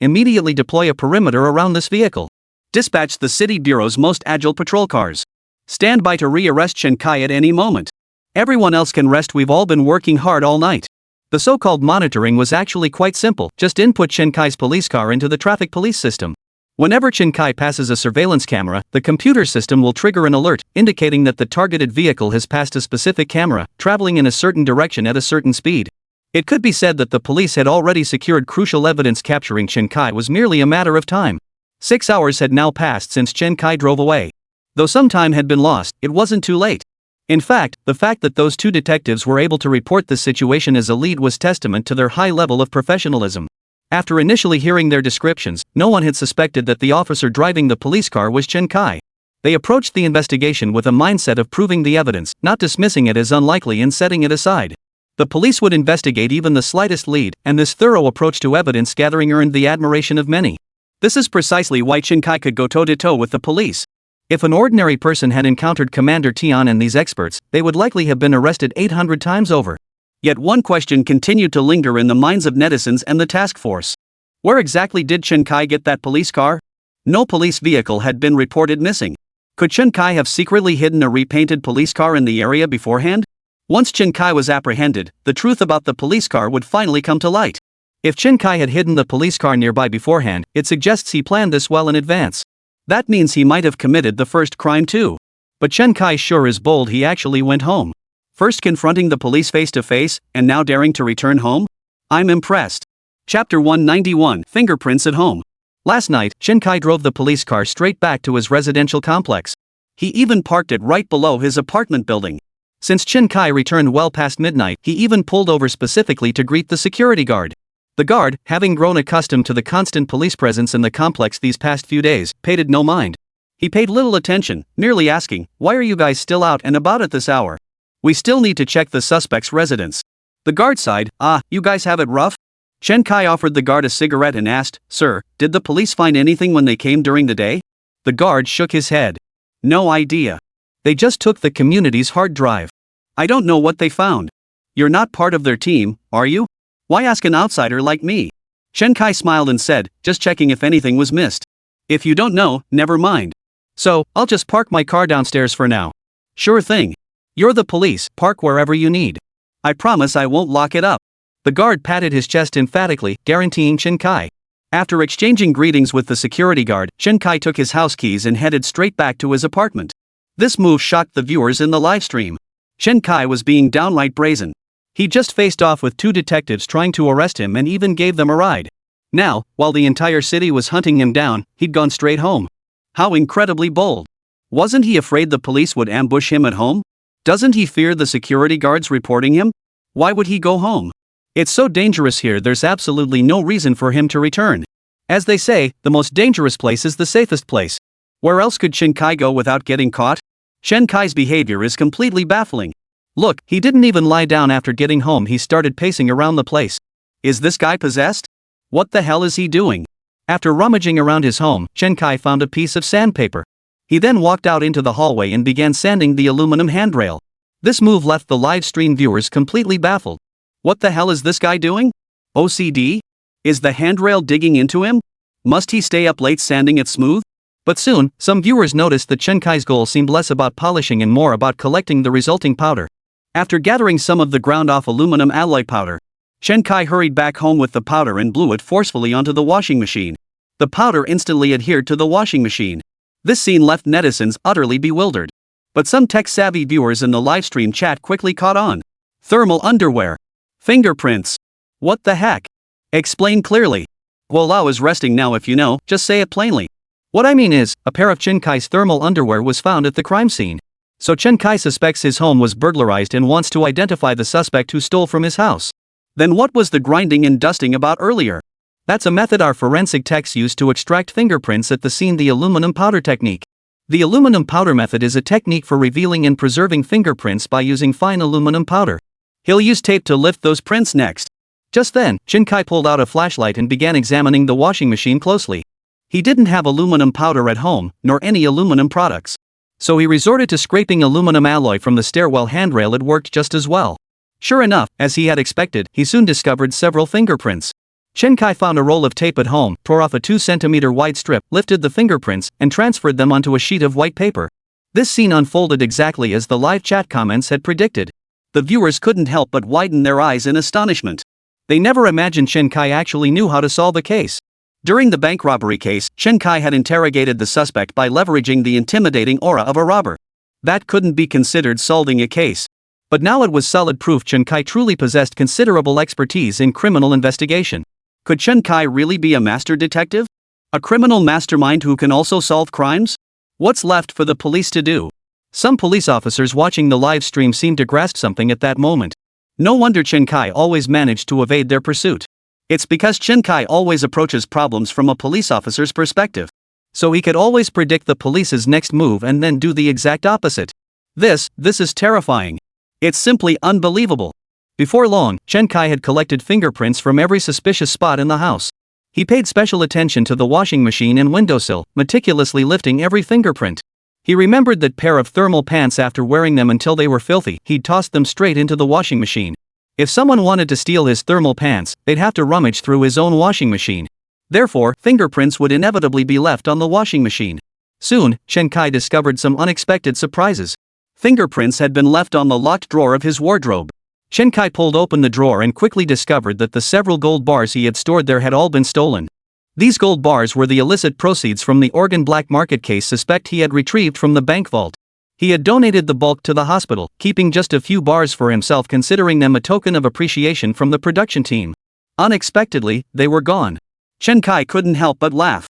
deploy a perimeter around this vehicle. Dispatch the city bureau's most agile patrol cars. Stand by to rearrest Chen Kai at any moment. Everyone else can rest. We've all been working hard all night. The so-called monitoring was actually quite simple. Just input Chen Kai's police car into the traffic police system. Whenever Chen Kai passes a surveillance camera, the computer system will trigger an alert, indicating that the targeted vehicle has passed a specific camera, traveling in a certain direction at a certain speed. It could be said that the police had already secured crucial evidence. Capturing Chen Kai was merely a matter of time. 6 hours had now passed since Chen Kai drove away. Though some time had been lost, it wasn't too late. In fact, the fact that those two detectives were able to report this situation as a lead was testament to their high level of professionalism. After initially hearing their descriptions, no one had suspected that the officer driving the police car was Chen Kai. They approached the investigation with a mindset of proving the evidence, not dismissing it as unlikely and setting it aside. The police would investigate even the slightest lead, and this thorough approach to evidence gathering earned the admiration of many. This is precisely why Chen Kai could go toe-to-toe with the police. If an ordinary person had encountered Commander Tian and these experts, they would likely have been arrested 800 times over. Yet one question continued to linger in the minds of netizens and the task force. Where exactly did Chen Kai get that police car? No police vehicle had been reported missing. Could Chen Kai have secretly hidden a repainted police car in the area beforehand? Once Chen Kai was apprehended, the truth about the police car would finally come to light. If Chen Kai had hidden the police car nearby beforehand, it suggests he planned this well in advance. That means he might have committed the first crime too. But Chen Kai sure is bold. He actually went home. First confronting the police face to face, and now daring to return home? I'm impressed. Chapter 191, Fingerprints at Home. Last night, Chen Kai drove the police car straight back to his residential complex. He even parked it right below his apartment building. Since Chen Kai returned well past midnight, he even pulled over specifically to greet the security guard. The guard, having grown accustomed to the constant police presence in the complex these past few days, paid it no mind. He paid little attention, merely asking, "Why are you guys still out and about at this hour? We still need to check the suspect's residence." The guard sighed, "You guys have it rough?" Chen Kai offered the guard a cigarette and asked, "Sir, did the police find anything when they came during the day?" The guard shook his head. "No idea. They just took the community's hard drive. I don't know what they found." "You're not part of their team, are you? Why ask an outsider like me?" Chen Kai smiled and said, "Just checking if anything was missed. If you don't know, never mind. So, I'll just park my car downstairs for now." "Sure thing. You're the police, park wherever you need. I promise I won't lock it up." The guard patted his chest emphatically, guaranteeing Chen Kai. After exchanging greetings with the security guard, Chen Kai took his house keys and headed straight back to his apartment. This move shocked the viewers in the livestream. Chen Kai was being downright brazen. He just faced off with 2 detectives trying to arrest him and even gave them a ride. Now, while the entire city was hunting him down, he'd gone straight home. How incredibly bold. Wasn't he afraid the police would ambush him at home? Doesn't he fear the security guards reporting him? Why would he go home? It's so dangerous here, there's absolutely no reason for him to return. As they say, the most dangerous place is the safest place. Where else could Chen Kai go without getting caught? Chen Kai's behavior is completely baffling. Look, he didn't even lie down after getting home, he started pacing around the place. Is this guy possessed? What the hell is he doing? After rummaging around his home, Chen Kai found a piece of sandpaper. He then walked out into the hallway and began sanding the aluminum handrail. This move left the live stream viewers completely baffled. What the hell is this guy doing? OCD? Is the handrail digging into him? Must he stay up late sanding it smooth? But soon, some viewers noticed that Chen Kai's goal seemed less about polishing and more about collecting the resulting powder. After gathering some of the ground-off aluminum alloy powder, Chen Kai hurried back home with the powder and blew it forcefully onto the washing machine. The powder instantly adhered to the washing machine. This scene left netizens utterly bewildered. But some tech-savvy viewers in the livestream chat quickly caught on. Thermal underwear. Fingerprints. What the heck? Explain clearly. Walao is resting now, if you know, just say it plainly. What I mean is, a pair of Chen Kai's thermal underwear was found at the crime scene. So Chen Kai suspects his home was burglarized and wants to identify the suspect who stole from his house. Then what was the grinding and dusting about earlier? That's a method our forensic techs use to extract fingerprints at the scene, the aluminum powder technique. The aluminum powder method is a technique for revealing and preserving fingerprints by using fine aluminum powder. He'll use tape to lift those prints next. Just then, Chen Kai pulled out a flashlight and began examining the washing machine closely. He didn't have aluminum powder at home, nor any aluminum products. So he resorted to scraping aluminum alloy from the stairwell handrail. It worked just as well. Sure enough, as he had expected, he soon discovered several fingerprints. Chen Kai found a roll of tape at home, tore off a 2-centimeter wide strip, lifted the fingerprints, and transferred them onto a sheet of white paper. This scene unfolded exactly as the live chat comments had predicted. The viewers couldn't help but widen their eyes in astonishment. They never imagined Chen Kai actually knew how to solve a case. During the bank robbery case, Chen Kai had interrogated the suspect by leveraging the intimidating aura of a robber. That couldn't be considered solving a case. But now it was solid proof Chen Kai truly possessed considerable expertise in criminal investigation. Could Chen Kai really be a master detective? A criminal mastermind who can also solve crimes? What's left for the police to do? Some police officers watching the live stream seemed to grasp something at that moment. No wonder Chen Kai always managed to evade their pursuit. It's because Chen Kai always approaches problems from a police officer's perspective. So he could always predict the police's next move and then do the exact opposite. This is terrifying. It's simply unbelievable. Before long, Chen Kai had collected fingerprints from every suspicious spot in the house. He paid special attention to the washing machine and windowsill, meticulously lifting every fingerprint. He remembered that pair of thermal pants. After wearing them until they were filthy, he'd tossed them straight into the washing machine. If someone wanted to steal his thermal pants, they'd have to rummage through his own washing machine. Therefore, fingerprints would inevitably be left on the washing machine. Soon, Chen Kai discovered some unexpected surprises. Fingerprints had been left on the locked drawer of his wardrobe. Chen Kai pulled open the drawer and quickly discovered that the several gold bars he had stored there had all been stolen. These gold bars were the illicit proceeds from the Oregon black market case suspect he had retrieved from the bank vault. He had donated the bulk to the hospital, keeping just a few bars for himself, considering them a token of appreciation from the production team. Unexpectedly, they were gone. Chen Kai couldn't help but laugh.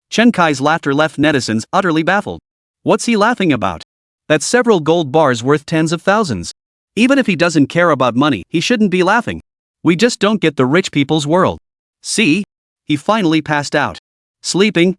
Chen Kai's laughter left netizens utterly baffled. What's he laughing about? That's several gold bars worth tens of thousands. Even if he doesn't care about money, he shouldn't be laughing. We just don't get the rich people's world. See? He finally passed out. Sleeping.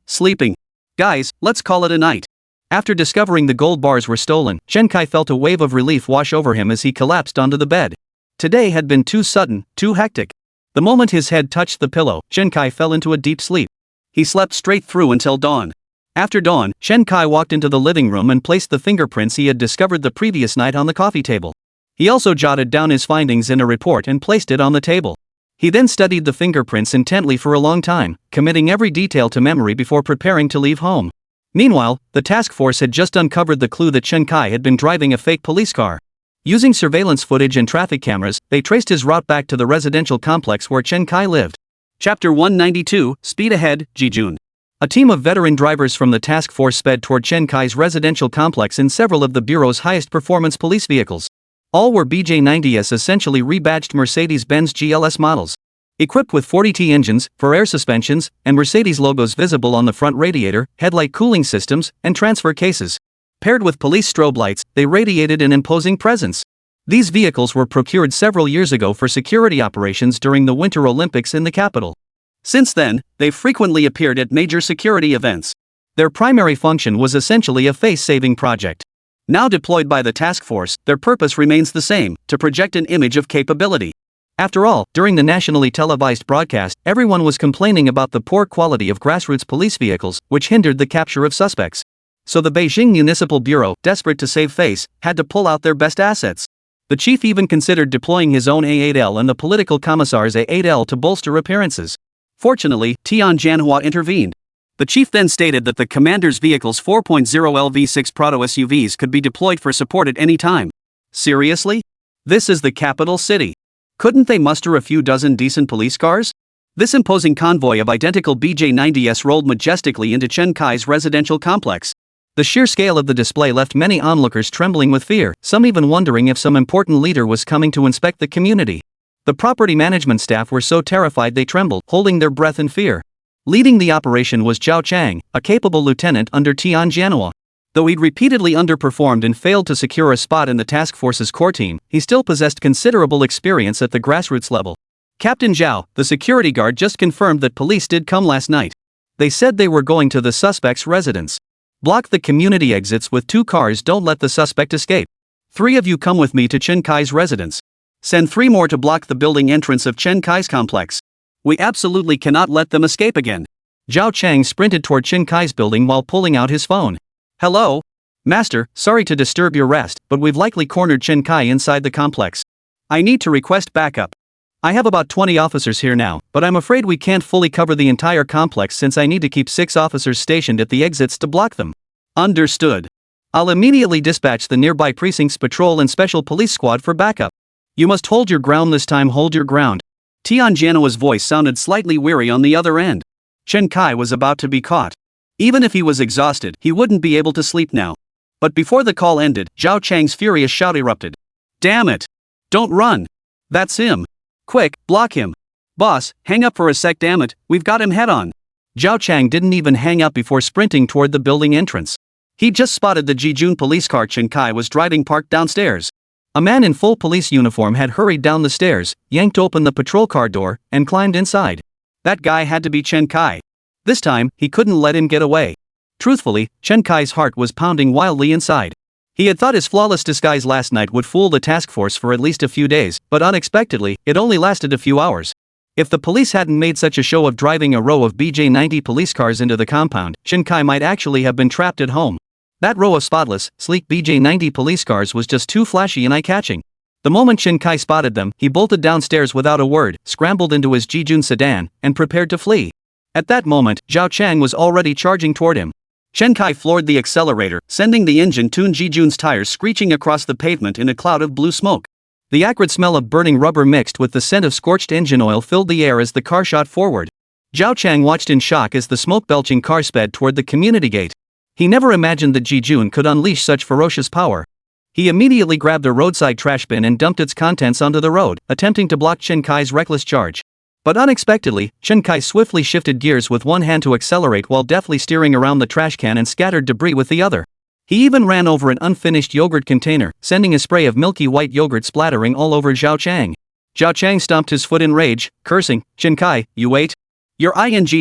Guys, let's call it a night. After discovering the gold bars were stolen, Chen Kai felt a wave of relief wash over him as he collapsed onto the bed. Today had been too sudden, too hectic. The moment his head touched the pillow, Chen Kai fell into a deep sleep. He slept straight through until dawn. After dawn, Chen Kai walked into the living room and placed the fingerprints he had discovered the previous night on the coffee table. He also jotted down his findings in a report and placed it on the table. He then studied the fingerprints intently for a long time, committing every detail to memory before preparing to leave home. Meanwhile, the task force had just uncovered the clue that Chen Kai had been driving a fake police car. Using surveillance footage and traffic cameras, they traced his route back to the residential complex where Chen Kai lived. Chapter 192, Speed Ahead, Jijun. A team of veteran drivers from the task force sped toward Chen Kai's residential complex in several of the bureau's highest performance police vehicles. All were BJ90's essentially rebadged Mercedes-Benz GLS models. Equipped with 40T engines, for air suspensions, and Mercedes logos visible on the front radiator, headlight cooling systems, and transfer cases. Paired with police strobe lights, they radiated an imposing presence. These vehicles were procured several years ago for security operations during the Winter Olympics in the capital. Since then, they've frequently appeared at major security events. Their primary function was essentially a face-saving project. Now deployed by the task force, their purpose remains the same, to project an image of capability. After all, during the nationally televised broadcast, everyone was complaining about the poor quality of grassroots police vehicles, which hindered the capture of suspects. So the Beijing Municipal Bureau, desperate to save face, had to pull out their best assets. The chief even considered deploying his own A8L and the political commissar's A8L to bolster appearances. Fortunately, Tian Jianhua intervened. The chief then stated that the commander's vehicle's 4.0 LV6 Prado SUVs could be deployed for support at any time. Seriously? This is the capital city. Couldn't they muster a few dozen decent police cars? This imposing convoy of identical BJ90s rolled majestically into Chen Kai's residential complex. The sheer scale of the display left many onlookers trembling with fear, some even wondering if some important leader was coming to inspect the community. The property management staff were so terrified they trembled, holding their breath in fear. Leading the operation was Zhao Chang, a capable lieutenant under Tian Jianhua. Though he'd repeatedly underperformed and failed to secure a spot in the task force's core team, he still possessed considerable experience at the grassroots level. Captain Zhao, the security guard, just confirmed that police did come last night. They said they were going to the suspect's residence. Block the community exits with 2 cars, don't let the suspect escape. 3 of you come with me to Chen Kai's residence. Send 3 more to block the building entrance of Chen Kai's complex. We absolutely cannot let them escape again. Zhao Chang sprinted toward Chen Kai's building while pulling out his phone. Hello? Master, sorry to disturb your rest, but we've likely cornered Chen Kai inside the complex. I need to request backup. I have about 20 officers here now, but I'm afraid we can't fully cover the entire complex since I need to keep 6 officers stationed at the exits to block them. Understood. I'll immediately dispatch the nearby precinct's patrol and special police squad for backup. You must hold your ground this time, hold your ground. Tian Jianhua's voice sounded slightly weary on the other end. Chen Kai was about to be caught. Even if he was exhausted, he wouldn't be able to sleep now. But before the call ended, Zhao Chang's furious shout erupted. Damn it! Don't run! That's him! Quick, block him! Boss, hang up for a sec, damn it, we've got him head on! Zhao Chang didn't even hang up before sprinting toward the building entrance. He'd just spotted the Jijun police car Chen Kai was driving parked downstairs. A man in full police uniform had hurried down the stairs, yanked open the patrol car door, and climbed inside. That guy had to be Chen Kai. This time, he couldn't let him get away. Truthfully, Chen Kai's heart was pounding wildly inside. He had thought his flawless disguise last night would fool the task force for at least a few days, but unexpectedly, it only lasted a few hours. If the police hadn't made such a show of driving a row of BJ90 police cars into the compound, Chen Kai might actually have been trapped at home. That row of spotless, sleek BJ90 police cars was just too flashy and eye-catching. The moment Chen Kai spotted them, he bolted downstairs without a word, scrambled into his Jijun sedan, and prepared to flee. At that moment, Zhao Chang was already charging toward him. Chen Kai floored the accelerator, sending the engine-tuned Jijun's tires screeching across the pavement in a cloud of blue smoke. The acrid smell of burning rubber mixed with the scent of scorched engine oil filled the air as the car shot forward. Zhao Chang watched in shock as the smoke-belching car sped toward the community gate. He never imagined that Jijun could unleash such ferocious power. He immediately grabbed a roadside trash bin and dumped its contents onto the road, attempting to block Chen Kai's reckless charge. But unexpectedly, Chen Kai swiftly shifted gears with one hand to accelerate while deftly steering around the trash can and scattered debris with the other. He even ran over an unfinished yogurt container, sending a spray of milky white yogurt splattering all over Zhao Chang. Zhao Chang stomped his foot in rage, cursing, Chen Kai, you wait. You're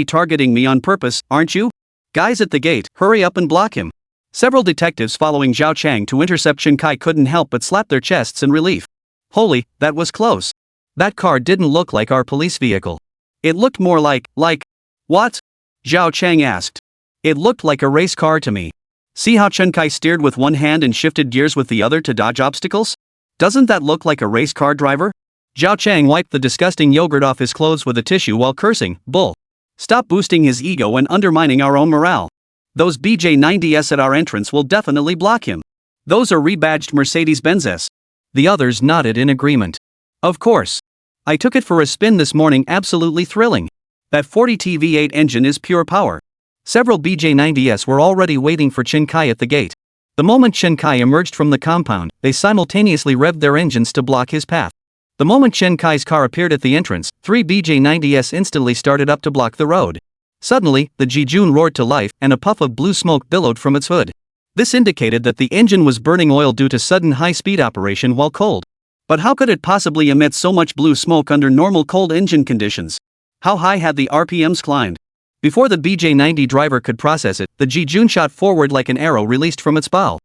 targeting me on purpose, aren't you? Guys at the gate, hurry up and block him. Several detectives following Zhao Chang to intercept Chen Kai couldn't help but slap their chests in relief. Holy, that was close. That car didn't look like our police vehicle. It looked more like, what? Zhao Chang asked. It looked like a race car to me. See how Chen Kai steered with one hand and shifted gears with the other to dodge obstacles? Doesn't that look like a race car driver? Zhao Chang wiped the disgusting yogurt off his clothes with a tissue while cursing, bull. Stop boosting his ego and undermining our own morale. Those BJ90s at our entrance will definitely block him. Those are rebadged Mercedes-Benzes. The others nodded in agreement. Of course. I took it for a spin this morning, absolutely thrilling. That 40T V8 engine is pure power. Several BJ90s were already waiting for Chen Kai at the gate. The moment Chen Kai emerged from the compound, they simultaneously revved their engines to block his path. The moment Chen Kai's car appeared at the entrance, 3 BJ90s instantly started up to block the road. Suddenly, the Jijun roared to life, and a puff of blue smoke billowed from its hood. This indicated that the engine was burning oil due to sudden high-speed operation while cold. But how could it possibly emit so much blue smoke under normal cold engine conditions? How high had the RPMs climbed? Before the BJ90 driver could process it, the Jijun shot forward like an arrow released from its bow.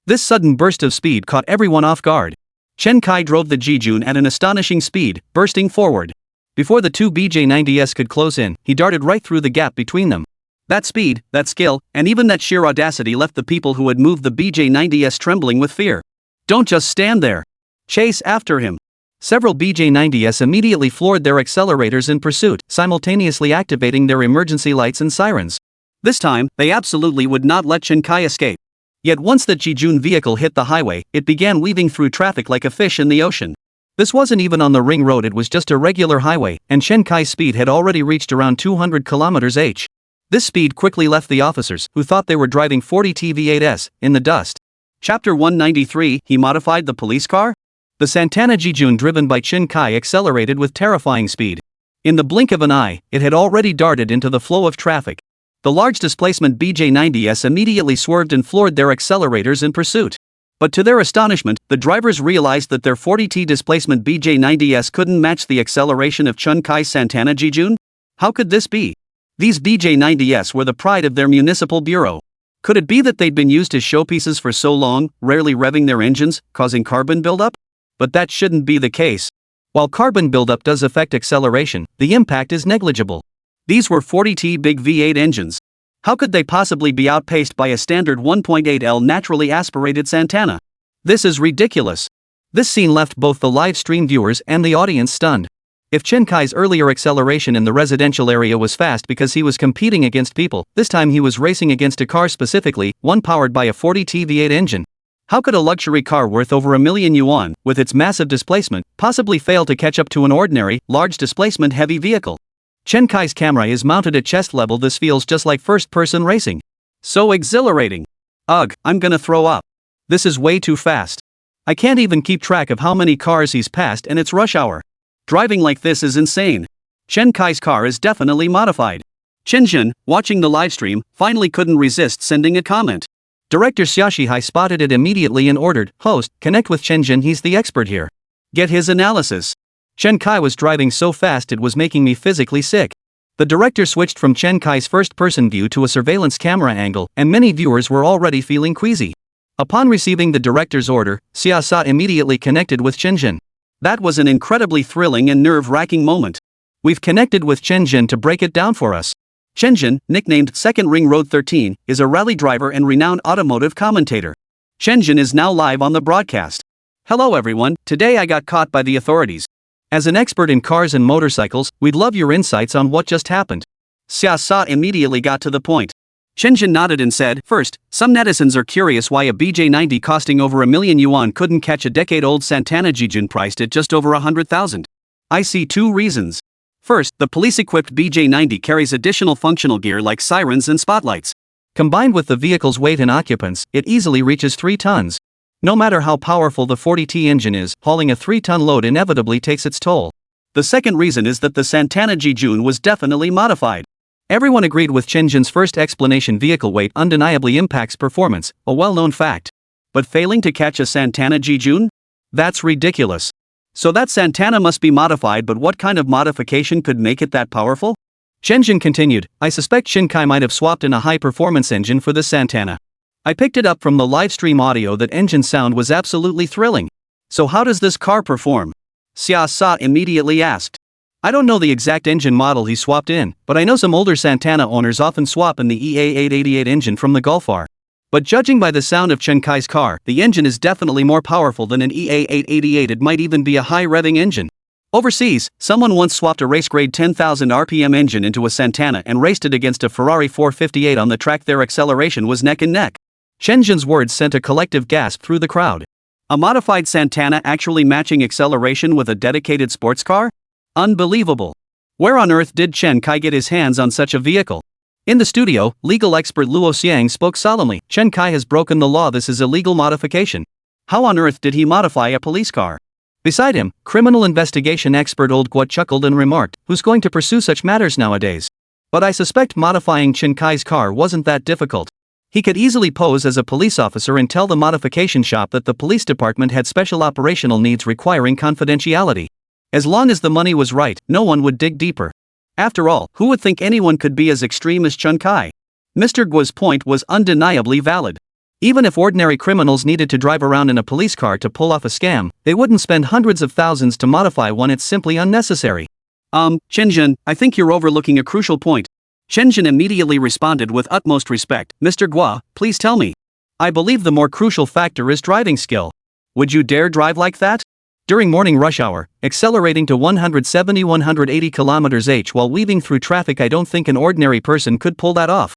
This sudden burst of speed caught everyone off guard. Chen Kai drove the Jijun at an astonishing speed, bursting forward. Before the 2 BJ90s could close in, he darted right through the gap between them. That speed, that skill, and even that sheer audacity left the people who had moved the BJ90s trembling with fear. Don't just stand there. Chase after him. Several BJ90s immediately floored their accelerators in pursuit, simultaneously activating their emergency lights and sirens. This time, they absolutely would not let Chen Kai escape. Yet once the Jijun vehicle hit the highway, it began weaving through traffic like a fish in the ocean. This wasn't even on the ring road, it was just a regular highway, and Chen Kai's speed had already reached around 200 km/h. This speed quickly left the officers, who thought they were driving 40T V8s, in the dust. Chapter 193, he modified the police car? The Santana Jijun driven by Chen Kai accelerated with terrifying speed. In the blink of an eye, it had already darted into the flow of traffic. The large displacement BJ90s immediately swerved and floored their accelerators in pursuit. But to their astonishment, the drivers realized that their 40T displacement BJ90s couldn't match the acceleration of Chen Kai's Santana Jijun? How could this be? These BJ90s were the pride of their municipal bureau. Could it be that they'd been used as showpieces for so long, rarely revving their engines, causing carbon buildup? But that shouldn't be the case. While carbon buildup does affect acceleration, the impact is negligible. These were 40T big V8 engines. How could they possibly be outpaced by a standard 1.8L naturally aspirated Santana? This is ridiculous. This scene left both the live stream viewers and the audience stunned. If Chen Kai's earlier acceleration in the residential area was fast because he was competing against people, this time he was racing against a car, specifically one powered by a 40T V8 engine. How could a luxury car worth over $1,000,000, with its massive displacement, possibly fail to catch up to an ordinary, large displacement heavy vehicle? Chen Kai's camera is mounted at chest level. This feels just like first-person racing. So exhilarating. Ugh, I'm gonna throw up. This is way too fast. I can't even keep track of how many cars he's passed, and it's rush hour. Driving like this is insane. Chen Kai's car is definitely modified. Chenjin, watching the livestream, finally couldn't resist sending a comment. Director Xiaoshihai spotted it immediately and ordered, "Host, connect with Chenjin, he's the expert here. Get his analysis." Chen Kai was driving so fast it was making me physically sick. The director switched from Chen Kai's first-person view to a surveillance camera angle, and many viewers were already feeling queasy. Upon receiving the director's order, Xiaosha immediately connected with Chenjin. That was an incredibly thrilling and nerve-wracking moment. We've connected with Chenjin to break it down for us. Chenjin, nicknamed Second Ring Road 13, is a rally driver and renowned automotive commentator. Chenjin is now live on the broadcast. "Hello everyone, today I got caught by the authorities. As an expert in cars and motorcycles, we'd love your insights on what just happened." Xiaosha immediately got to the point. Chenjin nodded and said, "First, some netizens are curious why a BJ90 costing over $1,000,000 couldn't catch a decade-old Santana Jijun priced at just over 100,000. I see 2 reasons. First, the police-equipped BJ90 carries additional functional gear like sirens and spotlights. Combined with the vehicle's weight and occupants, it easily reaches 3 tons. No matter how powerful the 40T engine is, hauling a 3-ton load inevitably takes its toll. The second reason is that the Santana Jijun was definitely modified. Everyone agreed with Chenjin's first explanation. Vehicle weight undeniably impacts performance, a well-known fact. But failing to catch a Santana Jijun? That's ridiculous. So that Santana must be modified, but what kind of modification could make it that powerful? Chenjin continued, "I suspect Chen Kai might have swapped in a high-performance engine for this Santana. I picked it up from the livestream audio that engine sound was absolutely thrilling. So how does this car perform?" Xiaosha immediately asked. "I don't know the exact engine model he swapped in, but I know some older Santana owners often swap in the EA888 engine from the Golf R. But judging by the sound of Chen Kai's car, the engine is definitely more powerful than an EA888. It might even be a high-revving engine. Overseas, someone once swapped a race-grade 10,000 RPM engine into a Santana and raced it against a Ferrari 458 on the track. Their acceleration was neck and neck." Chenjin's words sent a collective gasp through the crowd. A modified Santana actually matching acceleration with a dedicated sports car? Unbelievable. Where on earth did Chen Kai get his hands on such a vehicle? In the studio, legal expert Luo Xiang spoke solemnly. Chen Kai has broken the law. This is illegal modification. How on earth did he modify a police car? Beside him, criminal investigation expert Old Guo chuckled and remarked, who's going to pursue such matters nowadays? But I suspect modifying Chen Kai's car wasn't that difficult. He could easily pose as a police officer and tell the modification shop that the police department had special operational needs requiring confidentiality. As long as the money was right, no one would dig deeper. After all, who would think anyone could be as extreme as Chen Kai? Mr. Guo's point was undeniably valid. Even if ordinary criminals needed to drive around in a police car to pull off a scam, they wouldn't spend hundreds of thousands to modify one. It's simply unnecessary. Chenjun, I think you're overlooking a crucial point. Chenjun immediately responded with utmost respect. Mr. Guo, please tell me. I believe the more crucial factor is driving skill. Would you dare drive like that? During morning rush hour, accelerating to 170-180 km/h while weaving through traffic, I don't think an ordinary person could pull that off.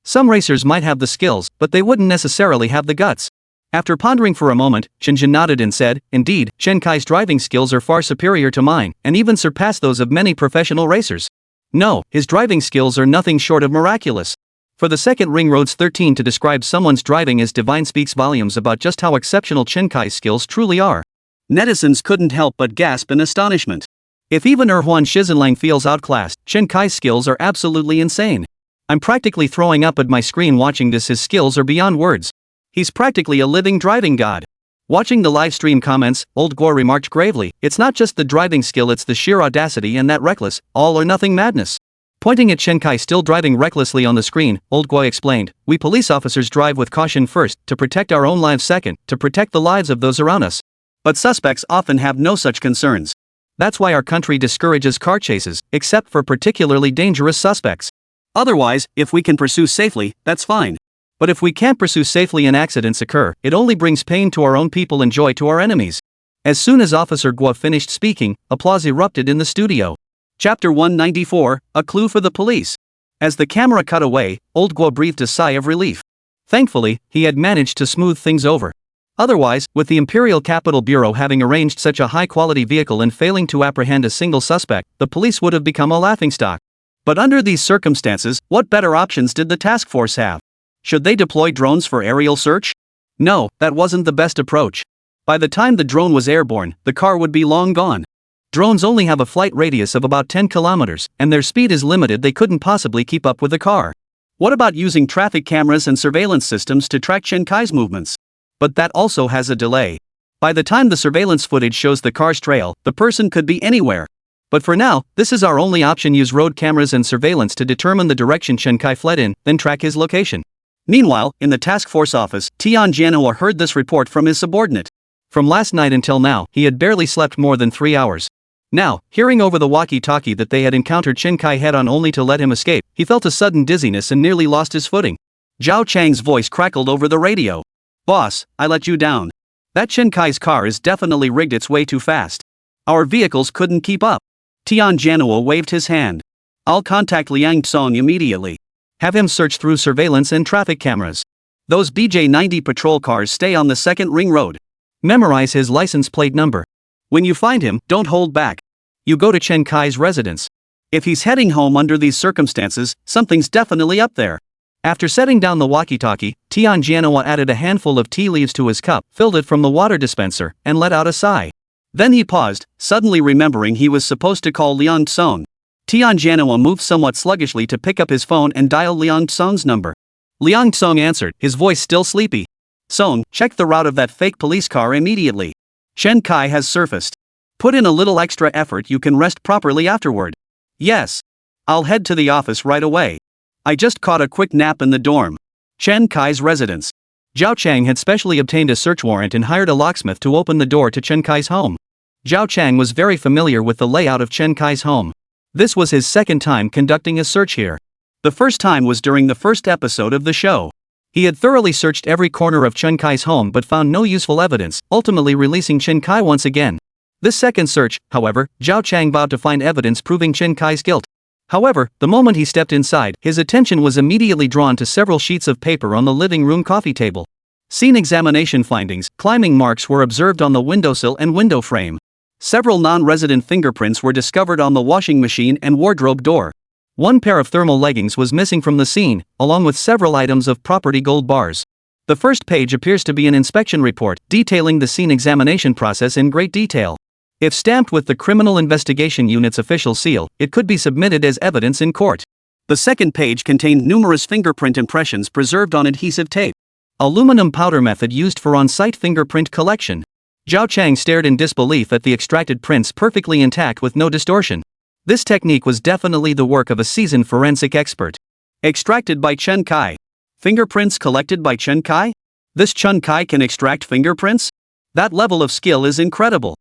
Some racers might have the skills, but they wouldn't necessarily have the guts. After pondering for a moment, Chenjun nodded and said, indeed, Chen Kai's driving skills are far superior to mine, and even surpass those of many professional racers. No, his driving skills are nothing short of miraculous. For the second ring roads 13 to describe someone's driving as divine speaks volumes about just how exceptional Chen Kai's skills truly are. Netizens couldn't help but gasp in astonishment. If even Erhuan Shizenlang feels outclassed, Chen Kai's skills are absolutely insane. I'm practically throwing up at my screen watching this. His skills are beyond words. He's practically a living driving god. Watching the live stream comments, Old Guo remarked gravely, it's not just the driving skill, it's the sheer audacity and that reckless, all-or-nothing madness. Pointing at Chen Kai still driving recklessly on the screen, Old Guo explained, we police officers drive with caution first, to protect our own lives second, to protect the lives of those around us. But suspects often have no such concerns. That's why our country discourages car chases, except for particularly dangerous suspects. Otherwise, if we can pursue safely, that's fine. But if we can't pursue safely and accidents occur, it only brings pain to our own people and joy to our enemies. As soon as Officer Guo finished speaking, applause erupted in the studio. Chapter 194, A Clue for the Police. As the camera cut away, Old Guo breathed a sigh of relief. Thankfully, he had managed to smooth things over. Otherwise, with the Imperial Capital Bureau having arranged such a high-quality vehicle and failing to apprehend a single suspect, the police would have become a laughingstock. But under these circumstances, what better options did the task force have? Should they deploy drones for aerial search? No, that wasn't the best approach. By the time the drone was airborne, the car would be long gone. Drones only have a flight radius of about 10 kilometers, and their speed is limited. They couldn't possibly keep up with the car. What about using traffic cameras and surveillance systems to track Chen Kai's movements? But that also has a delay. By the time the surveillance footage shows the car's trail, the person could be anywhere. But for now, this is our only option. Use road cameras and surveillance to determine the direction Chen Kai fled in, then track his location. Meanwhile, in the task force office, Tian Jianhua heard this report from his subordinate. From last night until now, he had barely slept more than 3 hours. Now, hearing over the walkie-talkie that they had encountered Chen Kai head-on only to let him escape, he felt a sudden dizziness and nearly lost his footing. Zhao Chang's voice crackled over the radio. Boss, I let you down. That Chen Kai's car is definitely rigged its way too fast. Our vehicles couldn't keep up. Tian Jianhua waved his hand. I'll contact Liang Tsong immediately. Have him search through surveillance and traffic cameras. Those BJ-90 patrol cars stay on the second ring road. Memorize his license plate number. When you find him, don't hold back. You go to Chen Kai's residence. If he's heading home under these circumstances, something's definitely up there. After setting down the walkie-talkie, Tian Jianhua added a handful of tea leaves to his cup, filled it from the water dispenser, and let out a sigh. Then he paused, suddenly remembering he was supposed to call Liang Tsong. Tian Jianhua moved somewhat sluggishly to pick up his phone and dial Liang Tsong's number. Liang Tsong answered, his voice still sleepy. Tsong, check the route of that fake police car immediately. Chen Kai has surfaced. Put in a little extra effort, you can rest properly afterward. Yes. I'll head to the office right away. I just caught a quick nap in the dorm. Chen Kai's residence. Zhao Chang had specially obtained a search warrant and hired a locksmith to open the door to Chen Kai's home. Zhao Chang was very familiar with the layout of Chen Kai's home. This was his second time conducting a search here. The first time was during the first episode of the show. He had thoroughly searched every corner of Chen Kai's home but found no useful evidence, ultimately releasing Chen Kai once again. This second search, however, Zhao Chang vowed to find evidence proving Chen Kai's guilt. However, the moment he stepped inside, his attention was immediately drawn to several sheets of paper on the living room coffee table. Scene examination findings, climbing marks were observed on the windowsill and window frame. Several non-resident fingerprints were discovered on the washing machine and wardrobe door. One pair of thermal leggings was missing from the scene, along with several items of property gold bars. The first page appears to be an inspection report detailing the scene examination process in great detail. If stamped with the Criminal Investigation Unit's official seal, it could be submitted as evidence in court. The second page contained numerous fingerprint impressions preserved on adhesive tape. Aluminum powder method used for on-site fingerprint collection. Zhao Chang stared in disbelief at the extracted prints perfectly intact with no distortion. This technique was definitely the work of a seasoned forensic expert. Extracted by Chen Kai. Fingerprints collected by Chen Kai? This Chen Kai can extract fingerprints? That level of skill is incredible.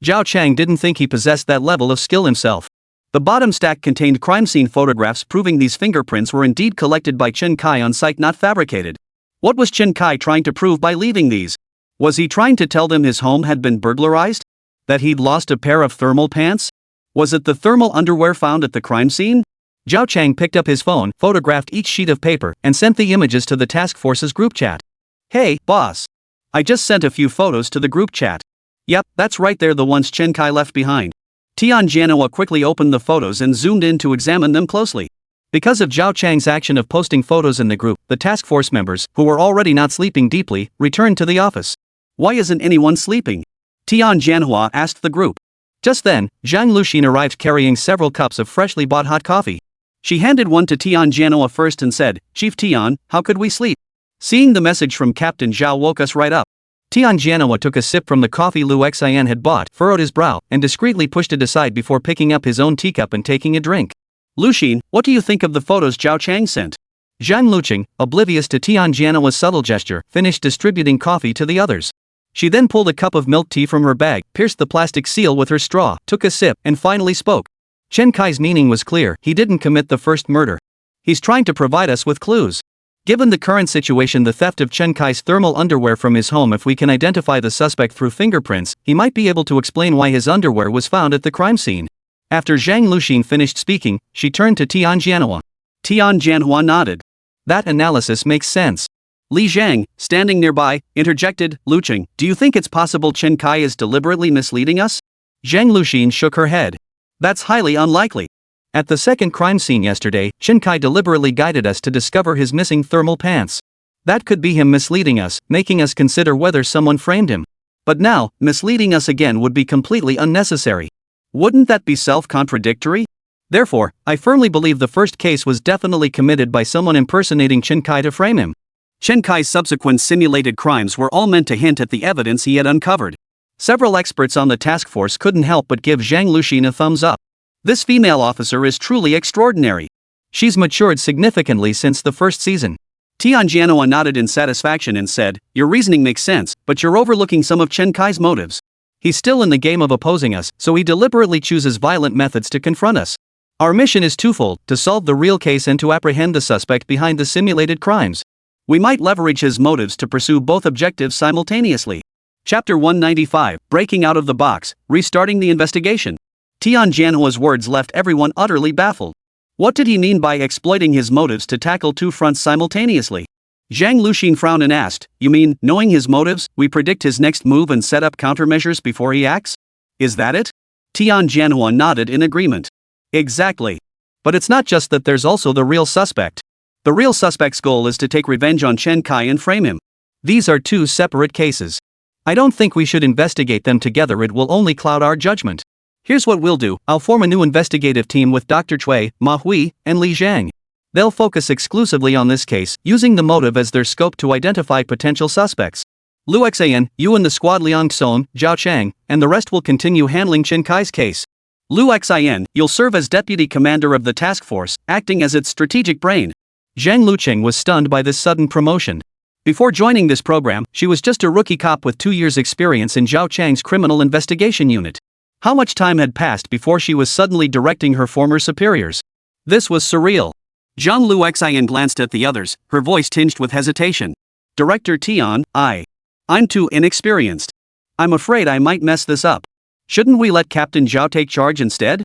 Zhao Chang didn't think he possessed that level of skill himself. The bottom stack contained crime scene photographs proving these fingerprints were indeed collected by Chen Kai on site, not fabricated. What was Chen Kai trying to prove by leaving these? Was he trying to tell them his home had been burglarized? That he'd lost a pair of thermal pants? Was it the thermal underwear found at the crime scene? Zhao Chang picked up his phone, photographed each sheet of paper, and sent the images to the task force's group chat. Hey, boss. I just sent a few photos to the group chat. Yep, that's right, they're the ones Chen Kai left behind. Tian Jianhua quickly opened the photos and zoomed in to examine them closely. Because of Zhao Chang's action of posting photos in the group, the task force members, who were already not sleeping deeply, returned to the office. Why isn't anyone sleeping? Tian Jianhua asked the group. Just then, Zhang Luxin arrived carrying several cups of freshly bought hot coffee. She handed one to Tian Jianhua first and said, "Chief Tian, how could we sleep?" Seeing the message from Captain Zhao woke us right up. Tian Jianhua took a sip from the coffee Lu Xian had bought, furrowed his brow, and discreetly pushed it aside before picking up his own teacup and taking a drink. Luxin, what do you think of the photos Zhao Chang sent? Zhang Luqing, oblivious to Tian Jianhua's subtle gesture, finished distributing coffee to the others. She then pulled a cup of milk tea from her bag, pierced the plastic seal with her straw, took a sip, and finally spoke. Chen Kai's meaning was clear: he didn't commit the first murder. He's trying to provide us with clues. Given the current situation, the theft of Chen Kai's thermal underwear from his home, if we can identify the suspect through fingerprints, he might be able to explain why his underwear was found at the crime scene. After Zhang Luxin finished speaking, she turned to Tian Jianhua. Tian Jianhua nodded. That analysis makes sense. Li Zhang, standing nearby, interjected, "Luqing, do you think it's possible Chen Kai is deliberately misleading us?" Zhang Luxin shook her head. That's highly unlikely. At the second crime scene yesterday, Chen Kai deliberately guided us to discover his missing thermal pants. That could be him misleading us, making us consider whether someone framed him. But now, misleading us again would be completely unnecessary. Wouldn't that be self-contradictory? Therefore, I firmly believe the first case was definitely committed by someone impersonating Chen Kai to frame him. Chen Kai's subsequent simulated crimes were all meant to hint at the evidence he had uncovered. Several experts on the task force couldn't help but give Zhang Luxin a thumbs up. This female officer is truly extraordinary. She's matured significantly since the first season. Tian Jianhua nodded in satisfaction and said, "Your reasoning makes sense, but you're overlooking some of Chen Kai's motives. He's still in the game of opposing us, so he deliberately chooses violent methods to confront us. Our mission is twofold: to solve the real case and to apprehend the suspect behind the simulated crimes. We might leverage his motives to pursue both objectives simultaneously." Chapter 195, Breaking Out of the Box, Restarting the Investigation. Tian Jianhua's words left everyone utterly baffled. What did he mean by exploiting his motives to tackle two fronts simultaneously? Zhang Luxin frowned and asked, "You mean, knowing his motives, we predict his next move and set up countermeasures before he acts? Is that it?" Tian Jianhua nodded in agreement. Exactly. But it's not just that, there's also the real suspect. The real suspect's goal is to take revenge on Chen Kai and frame him. These are two separate cases. I don't think we should investigate them together, it will only cloud our judgment. Here's what we'll do: I'll form a new investigative team with Dr. Cui, Ma Hui, and Li Zhang. They'll focus exclusively on this case, using the motive as their scope to identify potential suspects. Lu Xian, you and the squad Liang Xon, Zhao Chang, and the rest will continue handling Chen Kai's case. Lu Xian, you'll serve as deputy commander of the task force, acting as its strategic brain. Zhang Luqing was stunned by this sudden promotion. Before joining this program, she was just a rookie cop with 2 years' experience in Zhao Chang's criminal investigation unit. How much time had passed before she was suddenly directing her former superiors? This was surreal. Zhang Lu Xian glanced at the others, her voice tinged with hesitation. "Director Tian, I'm too inexperienced. I'm afraid I might mess this up. Shouldn't we let Captain Zhao take charge instead?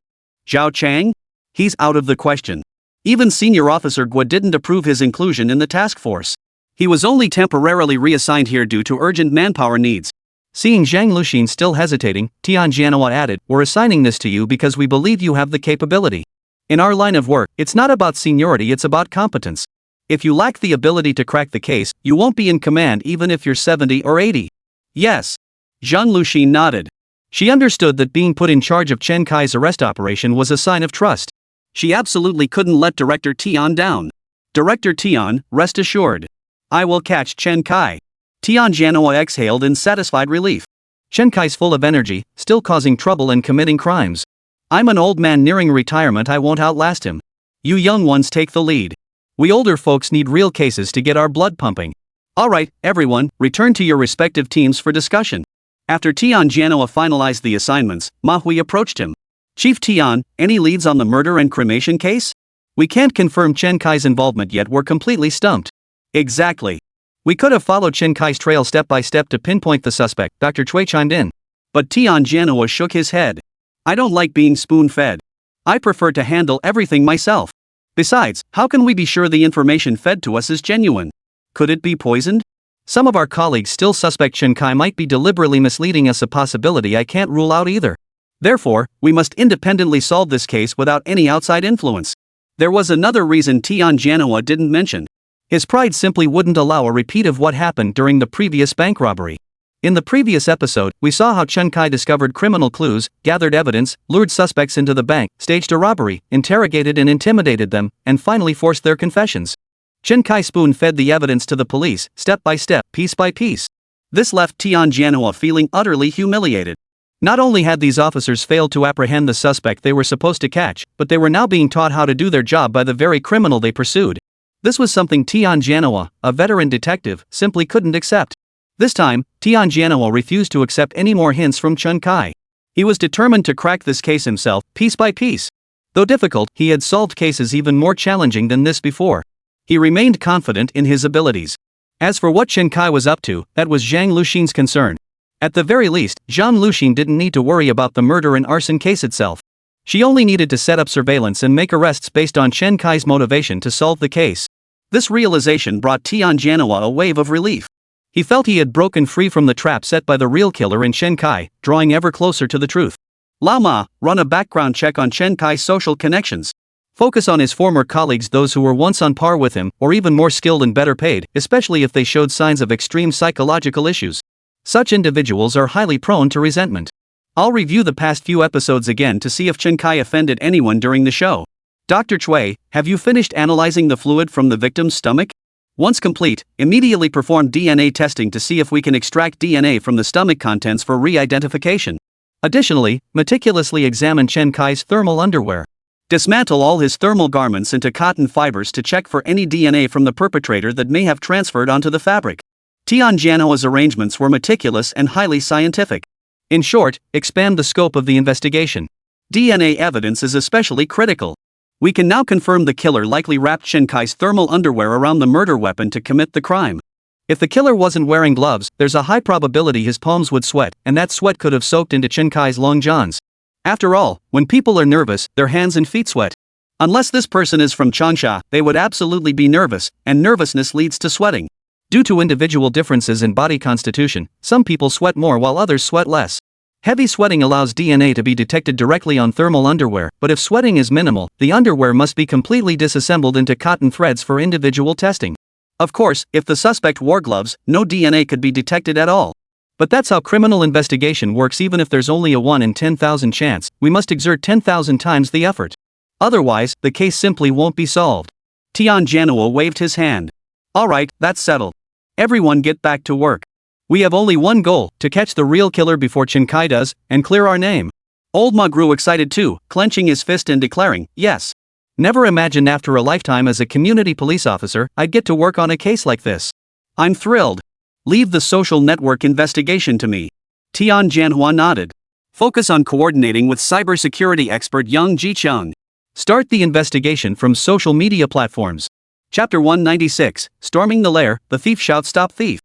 Zhao Chang? He's out of the question. Even Senior Officer Gua didn't approve his inclusion in the task force. He was only temporarily reassigned here due to urgent manpower needs. Seeing Zhang Luxin still hesitating, Tian Jianhua added, "We're assigning this to you because we believe you have the capability. In our line of work, it's not about seniority, it's about competence. If you lack the ability to crack the case, you won't be in command even if you're 70 or 80. Yes. Zhang Luxin nodded. She understood that being put in charge of Chen Kai's arrest operation was a sign of trust. She absolutely couldn't let Director Tian down. Director Tian, rest assured. I will catch Chen Kai. Tian Jianhua exhaled in satisfied relief. Chen Kai's full of energy, still causing trouble and committing crimes. I'm an old man nearing retirement, I won't outlast him. You young ones take the lead. We older folks need real cases to get our blood pumping. Alright, everyone, return to your respective teams for discussion. After Tian Jianhua finalized the assignments, Manhwa approached him. Chief Tian, any leads on the murder and cremation case? We can't confirm Chen Kai's involvement yet, we're completely stumped. Exactly. We could have followed Chen Kai's trail step by step to pinpoint the suspect, Dr. Cui chimed in. But Tian Jianhua shook his head. I don't like being spoon-fed. I prefer to handle everything myself. Besides, how can we be sure the information fed to us is genuine? Could it be poisoned? Some of our colleagues still suspect Chen Kai might be deliberately misleading us, a possibility I can't rule out either. Therefore, we must independently solve this case without any outside influence. There was another reason Tian Jianhua didn't mention. His pride simply wouldn't allow a repeat of what happened during the previous bank robbery. In the previous episode, we saw how Chen Kai discovered criminal clues, gathered evidence, lured suspects into the bank, staged a robbery, interrogated and intimidated them, and finally forced their confessions. Chen Kai spoon-fed the evidence to the police, step by step, piece by piece. This left Tian Jianhua feeling utterly humiliated. Not only had these officers failed to apprehend the suspect they were supposed to catch, but they were now being taught how to do their job by the very criminal they pursued. This was something Tian Jianhua, a veteran detective, simply couldn't accept. This time, Tian Jianhua refused to accept any more hints from Chen Kai. He was determined to crack this case himself, piece by piece. Though difficult, he had solved cases even more challenging than this before. He remained confident in his abilities. As for what Chen Kai was up to, that was Zhang Luxin's concern. At the very least, Zhang Luxin didn't need to worry about the murder and arson case itself. She only needed to set up surveillance and make arrests based on Chen Kai's motivation to solve the case. This realization brought Tian Jianhua a wave of relief. He felt he had broken free from the trap set by the real killer in Chen Kai, drawing ever closer to the truth. Lama, run a background check on Chen Kai's social connections. Focus on his former colleagues, those who were once on par with him, or even more skilled and better paid, especially if they showed signs of extreme psychological issues. Such individuals are highly prone to resentment. I'll review the past few episodes again to see if Chen Kai offended anyone during the show. Dr. Cui, have you finished analyzing the fluid from the victim's stomach? Once complete, immediately perform DNA testing to see if we can extract DNA from the stomach contents for re-identification. Additionally, meticulously examine Chen Kai's thermal underwear. Dismantle all his thermal garments into cotton fibers to check for any DNA from the perpetrator that may have transferred onto the fabric. Tian Jianhua's arrangements were meticulous and highly scientific. In short, expand the scope of the investigation. DNA evidence is especially critical. We can now confirm the killer likely wrapped Chen Kai's thermal underwear around the murder weapon to commit the crime. If the killer wasn't wearing gloves, there's a high probability his palms would sweat, and that sweat could have soaked into Chen Kai's long johns. After all, when people are nervous, their hands and feet sweat. Unless this person is from Changsha, they would absolutely be nervous, and nervousness leads to sweating. Due to individual differences in body constitution, some people sweat more while others sweat less. Heavy sweating allows DNA to be detected directly on thermal underwear, but if sweating is minimal, the underwear must be completely disassembled into cotton threads for individual testing. Of course, if the suspect wore gloves, no DNA could be detected at all. But that's how criminal investigation works. Even if there's only a 1 in 10,000 chance, we must exert 10,000 times the effort. Otherwise, the case simply won't be solved. Tian Jianhua waved his hand. Alright, that's settled. Everyone get back to work. We have only one goal, to catch the real killer before Chen Kai does, and clear our name. Old Ma grew excited too, clenching his fist and declaring, yes. Never imagined after a lifetime as a community police officer, I'd get to work on a case like this. I'm thrilled. Leave the social network investigation to me. Tian Jianhua nodded. Focus on coordinating with cybersecurity expert Yang Jicheng. Start the investigation from social media platforms. Chapter 196, Storming the Lair, the thief shouts stop thief.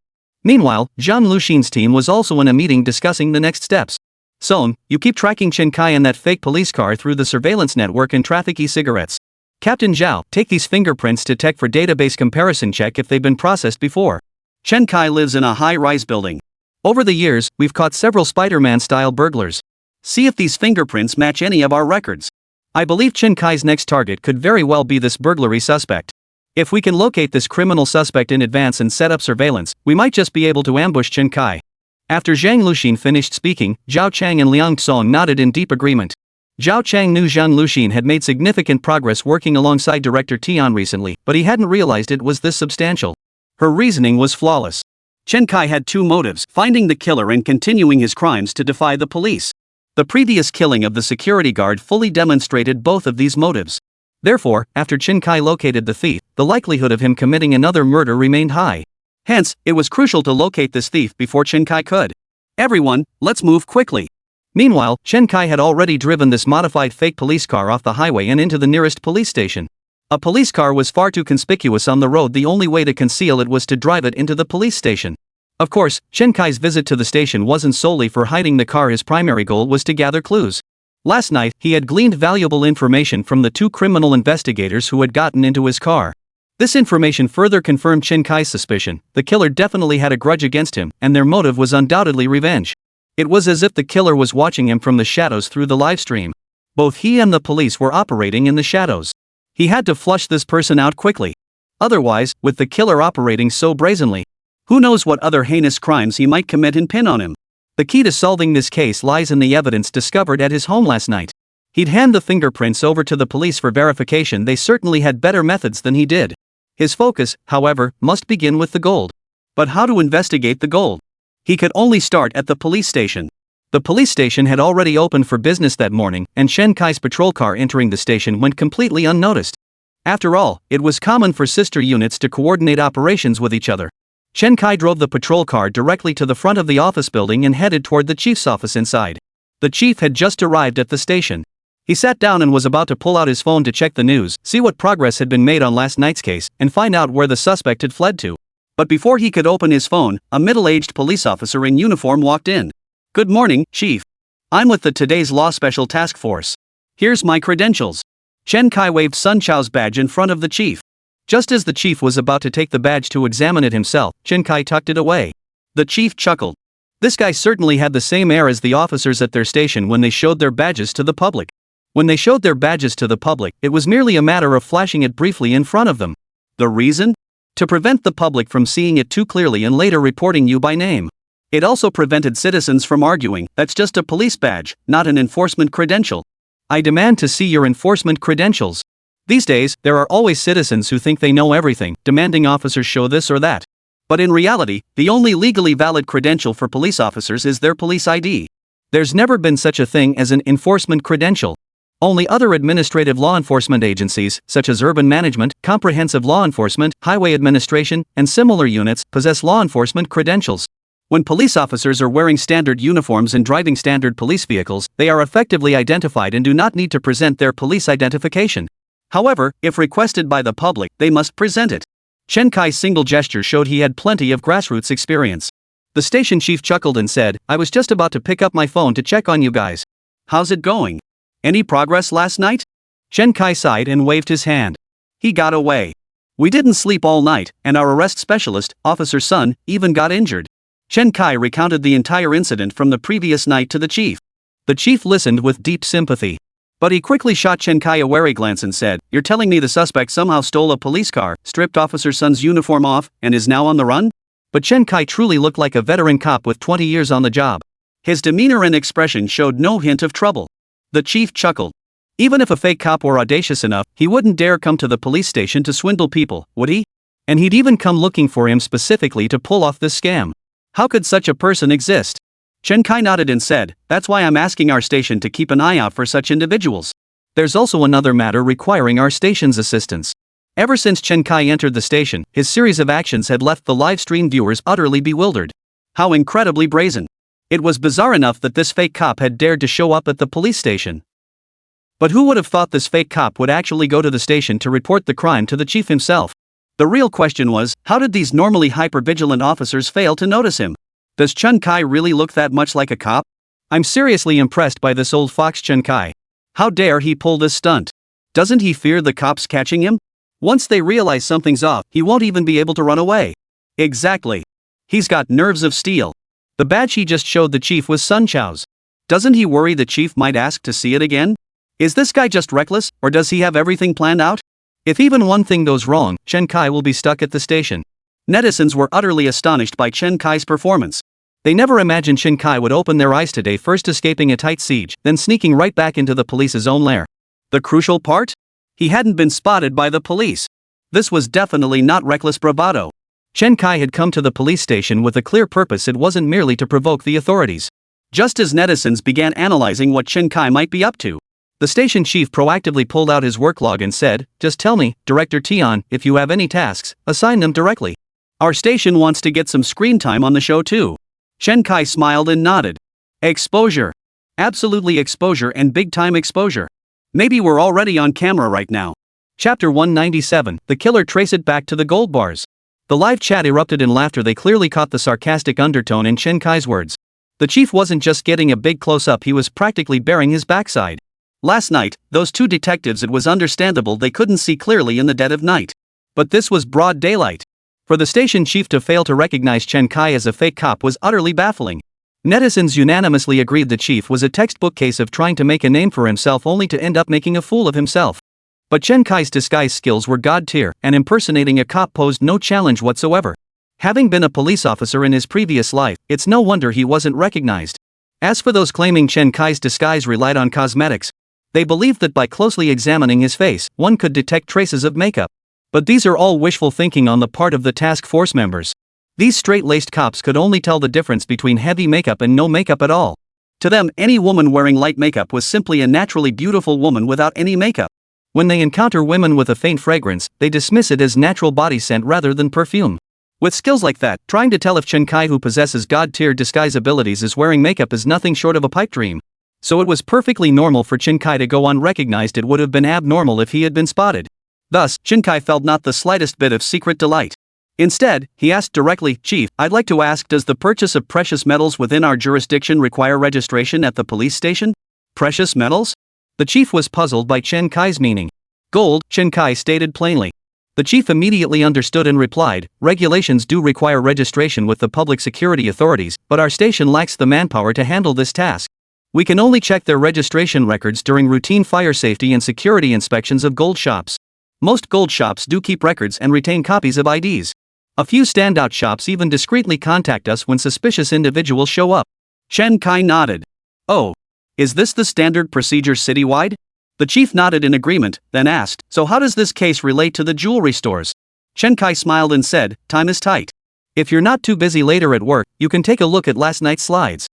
Meanwhile, Zhang Luxin's team was also in a meeting discussing the next steps. Son, you keep tracking Chen Kai and that fake police car through the surveillance network and traffic e-cigarettes. Captain Zhao, take these fingerprints to tech for database comparison check if they've been processed before. Chen Kai lives in a high-rise building. Over the years, we've caught several Spider-Man-style burglars. See if these fingerprints match any of our records. I believe Chen Kai's next target could very well be this burglary suspect. If we can locate this criminal suspect in advance and set up surveillance, we might just be able to ambush Chen Kai. After Zhang Luxin finished speaking, Zhao Chang and Liang Song nodded in deep agreement. Zhao Chang knew Zhang Luxin had made significant progress working alongside director Tian recently, but he hadn't realized it was this substantial. Her reasoning was flawless. Chen Kai had two motives: finding the killer and continuing his crimes to defy the police. The previous killing of the security guard fully demonstrated both of these motives. Therefore, after Chen Kai located the thief, the likelihood of him committing another murder remained high. Hence, it was crucial to locate this thief before Chen Kai could. Everyone, let's move quickly. Meanwhile, Chen Kai had already driven this modified fake police car off the highway and into the nearest police station. A police car was far too conspicuous on the road. The only way to conceal it was to drive it into the police station. Of course, Chen Kai's visit to the station wasn't solely for hiding the car. His primary goal was to gather clues. Last night, he had gleaned valuable information from the two criminal investigators who had gotten into his car. This information further confirmed Chen Kai's suspicion. The killer definitely had a grudge against him, and their motive was undoubtedly revenge. It was as if the killer was watching him from the shadows through the live stream. Both he and the police were operating in the shadows. He had to flush this person out quickly. Otherwise, with the killer operating so brazenly, who knows what other heinous crimes he might commit and pin on him. The key to solving this case lies in the evidence discovered at his home last night. He'd hand the fingerprints over to the police for verification. They certainly had better methods than he did. His focus, however, must begin with the gold. But how to investigate the gold? He could only start at the police station. The police station had already opened for business that morning, and Chen Kai's patrol car entering the station went completely unnoticed. After all, it was common for sister units to coordinate operations with each other. Chen Kai drove the patrol car directly to the front of the office building and headed toward the chief's office inside. The chief had just arrived at the station. He sat down and was about to pull out his phone to check the news, see what progress had been made on last night's case, and find out where the suspect had fled to. But before he could open his phone, a middle-aged police officer in uniform walked in. "Good morning, Chief. I'm with the Today's Law Special Task Force. Here's my credentials." Chen Kai waved Sun Chao's badge in front of the chief. Just as the chief was about to take the badge to examine it himself, Chen Kai tucked it away. The chief chuckled. This guy certainly had the same air as the officers at their station when they showed their badges to the public. When they showed their badges to the public, it was merely a matter of flashing it briefly in front of them. The reason? To prevent the public from seeing it too clearly and later reporting you by name. It also prevented citizens from arguing, "That's just a police badge, not an enforcement credential. I demand to see your enforcement credentials." These days, there are always citizens who think they know everything, demanding officers show this or that. But in reality, the only legally valid credential for police officers is their police ID. There's never been such a thing as an enforcement credential. Only other administrative law enforcement agencies, such as urban management, comprehensive law enforcement, highway administration, and similar units, possess law enforcement credentials. When police officers are wearing standard uniforms and driving standard police vehicles, they are effectively identified and do not need to present their police identification. However, if requested by the public, they must present it. Chen Kai's single gesture showed he had plenty of grassroots experience. The station chief chuckled and said, "I was just about to pick up my phone to check on you guys. How's it going? Any progress last night?" Chen Kai sighed and waved his hand. "He got away. We didn't sleep all night, and our arrest specialist, Officer Sun, even got injured." Chen Kai recounted the entire incident from the previous night to the chief. The chief listened with deep sympathy. But he quickly shot Chen Kai a wary glance and said, "You're telling me the suspect somehow stole a police car, stripped Officer Sun's uniform off, and is now on the run?" But Chen Kai truly looked like a veteran cop with 20 years on the job. His demeanor and expression showed no hint of trouble. The chief chuckled. Even if a fake cop were audacious enough, he wouldn't dare come to the police station to swindle people, would he? And he'd even come looking for him specifically to pull off this scam. How could such a person exist? Chen Kai nodded and said, "That's why I'm asking our station to keep an eye out for such individuals." There's also another matter requiring our station's assistance. Ever since Chen Kai entered the station, his series of actions had left the live stream viewers utterly bewildered. How incredibly brazen. It was bizarre enough that this fake cop had dared to show up at the police station. But who would have thought this fake cop would actually go to the station to report the crime to the chief himself? The real question was, how did these normally hyper-vigilant officers fail to notice him? Does Chen Kai really look that much like a cop? I'm seriously impressed by this old fox Chen Kai. How dare he pull this stunt? Doesn't he fear the cops catching him? Once they realize something's off, he won't even be able to run away. Exactly. He's got nerves of steel. The badge he just showed the chief was Sun Chao's. Doesn't he worry the chief might ask to see it again? Is this guy just reckless, or does he have everything planned out? If even one thing goes wrong, Chen Kai will be stuck at the station. Netizens were utterly astonished by Chen Kai's performance. They never imagined Chen Kai would open their eyes today, first escaping a tight siege, then sneaking right back into the police's own lair. The crucial part? He hadn't been spotted by the police. This was definitely not reckless bravado. Chen Kai had come to the police station with a clear purpose. It wasn't merely to provoke the authorities. Just as netizens began analyzing what Chen Kai might be up to, the station chief proactively pulled out his work log and said, "Just tell me, Director Tian, if you have any tasks, assign them directly. Our station wants to get some screen time on the show too." Chen Kai smiled and nodded. Exposure. Absolutely exposure, and big time exposure. Maybe we're already on camera right now. Chapter 197, The Killer. Trace it back to the gold bars. The live chat erupted in laughter. They clearly caught the sarcastic undertone in Chen Kai's words. The chief wasn't just getting a big close-up, he was practically baring his backside. Last night, those two detectives, it was understandable they couldn't see clearly in the dead of night. But this was broad daylight. For the station chief to fail to recognize Chen Kai as a fake cop was utterly baffling. Netizens unanimously agreed the chief was a textbook case of trying to make a name for himself only to end up making a fool of himself. But Chen Kai's disguise skills were god tier, and impersonating a cop posed no challenge whatsoever. Having been a police officer in his previous life, it's no wonder he wasn't recognized. As for those claiming Chen Kai's disguise relied on cosmetics, they believed that by closely examining his face, one could detect traces of makeup. But these are all wishful thinking on the part of the task force members. These straight-laced cops could only tell the difference between heavy makeup and no makeup at all. To them, any woman wearing light makeup was simply a naturally beautiful woman without any makeup. When they encounter women with a faint fragrance, they dismiss it as natural body scent rather than perfume. With skills like that, trying to tell if Chen Kai, who possesses god-tier disguise abilities, is wearing makeup is nothing short of a pipe dream. So it was perfectly normal for Chen Kai to go unrecognized. It would have been abnormal if he had been spotted. Thus, Chen Kai felt not the slightest bit of secret delight. Instead, he asked directly, "Chief, I'd like to ask, does the purchase of precious metals within our jurisdiction require registration at the police station?" Precious metals? The chief was puzzled by Chen Kai's meaning. "Gold," Chen Kai stated plainly. The chief immediately understood and replied, "Regulations do require registration with the public security authorities, but our station lacks the manpower to handle this task. We can only check their registration records during routine fire safety and security inspections of gold shops. Most gold shops do keep records and retain copies of IDs. A few standout shops even discreetly contact us when suspicious individuals show up." Chen Kai nodded. "Oh. Is this the standard procedure citywide?" The chief nodded in agreement, then asked, "So how does this case relate to the jewelry stores?" Chen Kai smiled and said, "Time is tight. If you're not too busy later at work, you can take a look at last night's slides.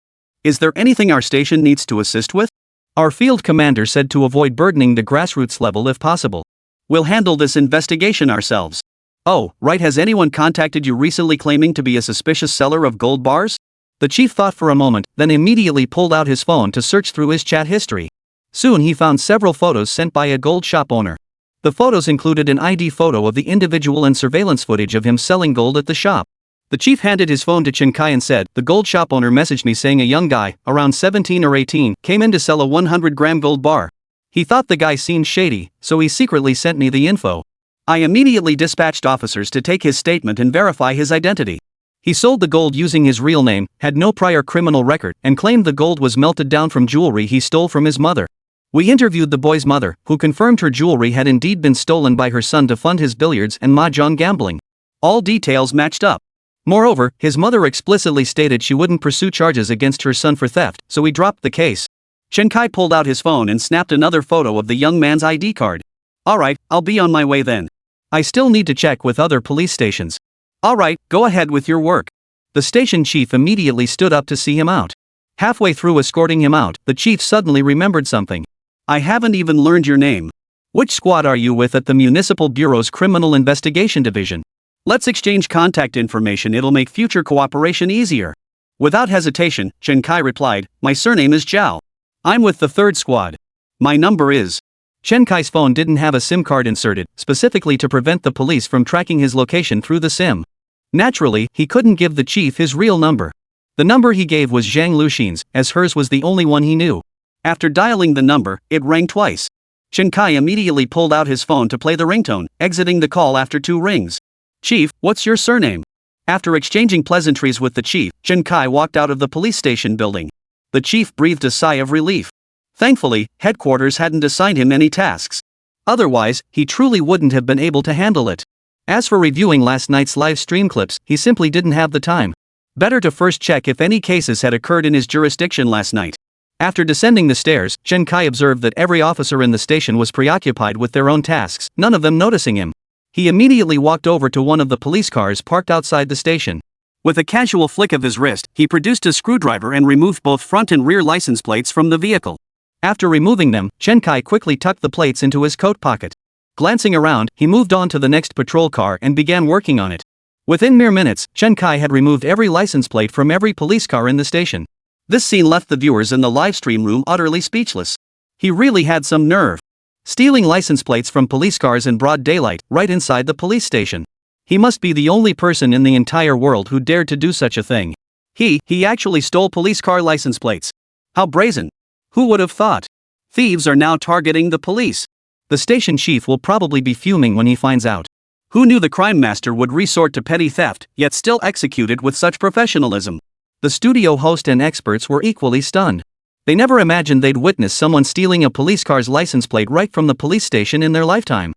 Is there anything our station needs to assist with?" Our field commander said to avoid burdening the grassroots level if possible. "We'll handle this investigation ourselves." "Oh, right. Has anyone contacted you recently claiming to be a suspicious seller of gold bars?" The chief thought for a moment, then immediately pulled out his phone to search through his chat history. Soon he found several photos sent by a gold shop owner. The photos included an ID photo of the individual and surveillance footage of him selling gold at the shop. The chief handed his phone to Chen Kai and said, "The gold shop owner messaged me saying a young guy, around 17 or 18, came in to sell a 100-gram gold bar. He thought the guy seemed shady, so he secretly sent me the info. I immediately dispatched officers to take his statement and verify his identity. He sold the gold using his real name, had no prior criminal record, and claimed the gold was melted down from jewelry he stole from his mother. We interviewed the boy's mother, who confirmed her jewelry had indeed been stolen by her son to fund his billiards and mahjong gambling. All details matched up. Moreover, his mother explicitly stated she wouldn't pursue charges against her son for theft, so we dropped the case." Chen Kai pulled out his phone and snapped another photo of the young man's ID card. "Alright, I'll be on my way then. I still need to check with other police stations." "Alright, go ahead with your work." The station chief immediately stood up to see him out. Halfway through escorting him out, the chief suddenly remembered something. "I haven't even learned your name. Which squad are you with at the Municipal Bureau's Criminal Investigation Division? Let's exchange contact information, it'll make future cooperation easier." Without hesitation, Chen Kai replied, "My surname is Zhao. I'm with the 3rd squad. My number is..." Chen Kai's phone didn't have a SIM card inserted, specifically to prevent the police from tracking his location through the SIM. Naturally, he couldn't give the chief his real number. The number he gave was Zhang Luxin's, as hers was the only one he knew. After dialing the number, it rang twice. Chen Kai immediately pulled out his phone to play the ringtone, exiting the call after 2 rings. "Chief, what's your surname?" After exchanging pleasantries with the chief, Chen Kai walked out of the police station building. The chief breathed a sigh of relief. Thankfully, headquarters hadn't assigned him any tasks. Otherwise, he truly wouldn't have been able to handle it. As for reviewing last night's live stream clips, he simply didn't have the time. Better to first check if any cases had occurred in his jurisdiction last night. After descending the stairs, Chen Kai observed that every officer in the station was preoccupied with their own tasks, none of them noticing him. He immediately walked over to one of the police cars parked outside the station. With a casual flick of his wrist, he produced a screwdriver and removed both front and rear license plates from the vehicle. After removing them, Chen Kai quickly tucked the plates into his coat pocket. Glancing around, he moved on to the next patrol car and began working on it. Within mere minutes, Chen Kai had removed every license plate from every police car in the station. This scene left the viewers in the livestream room utterly speechless. He really had some nerve. Stealing license plates from police cars in broad daylight, right inside the police station. He must be the only person in the entire world who dared to do such a thing. He actually stole police car license plates. How brazen. Who would have thought? Thieves are now targeting the police. The station chief will probably be fuming when he finds out. Who knew the crime master would resort to petty theft, yet still execute it with such professionalism? The studio host and experts were equally stunned. They never imagined they'd witness someone stealing a police car's license plate right from the police station in their lifetime.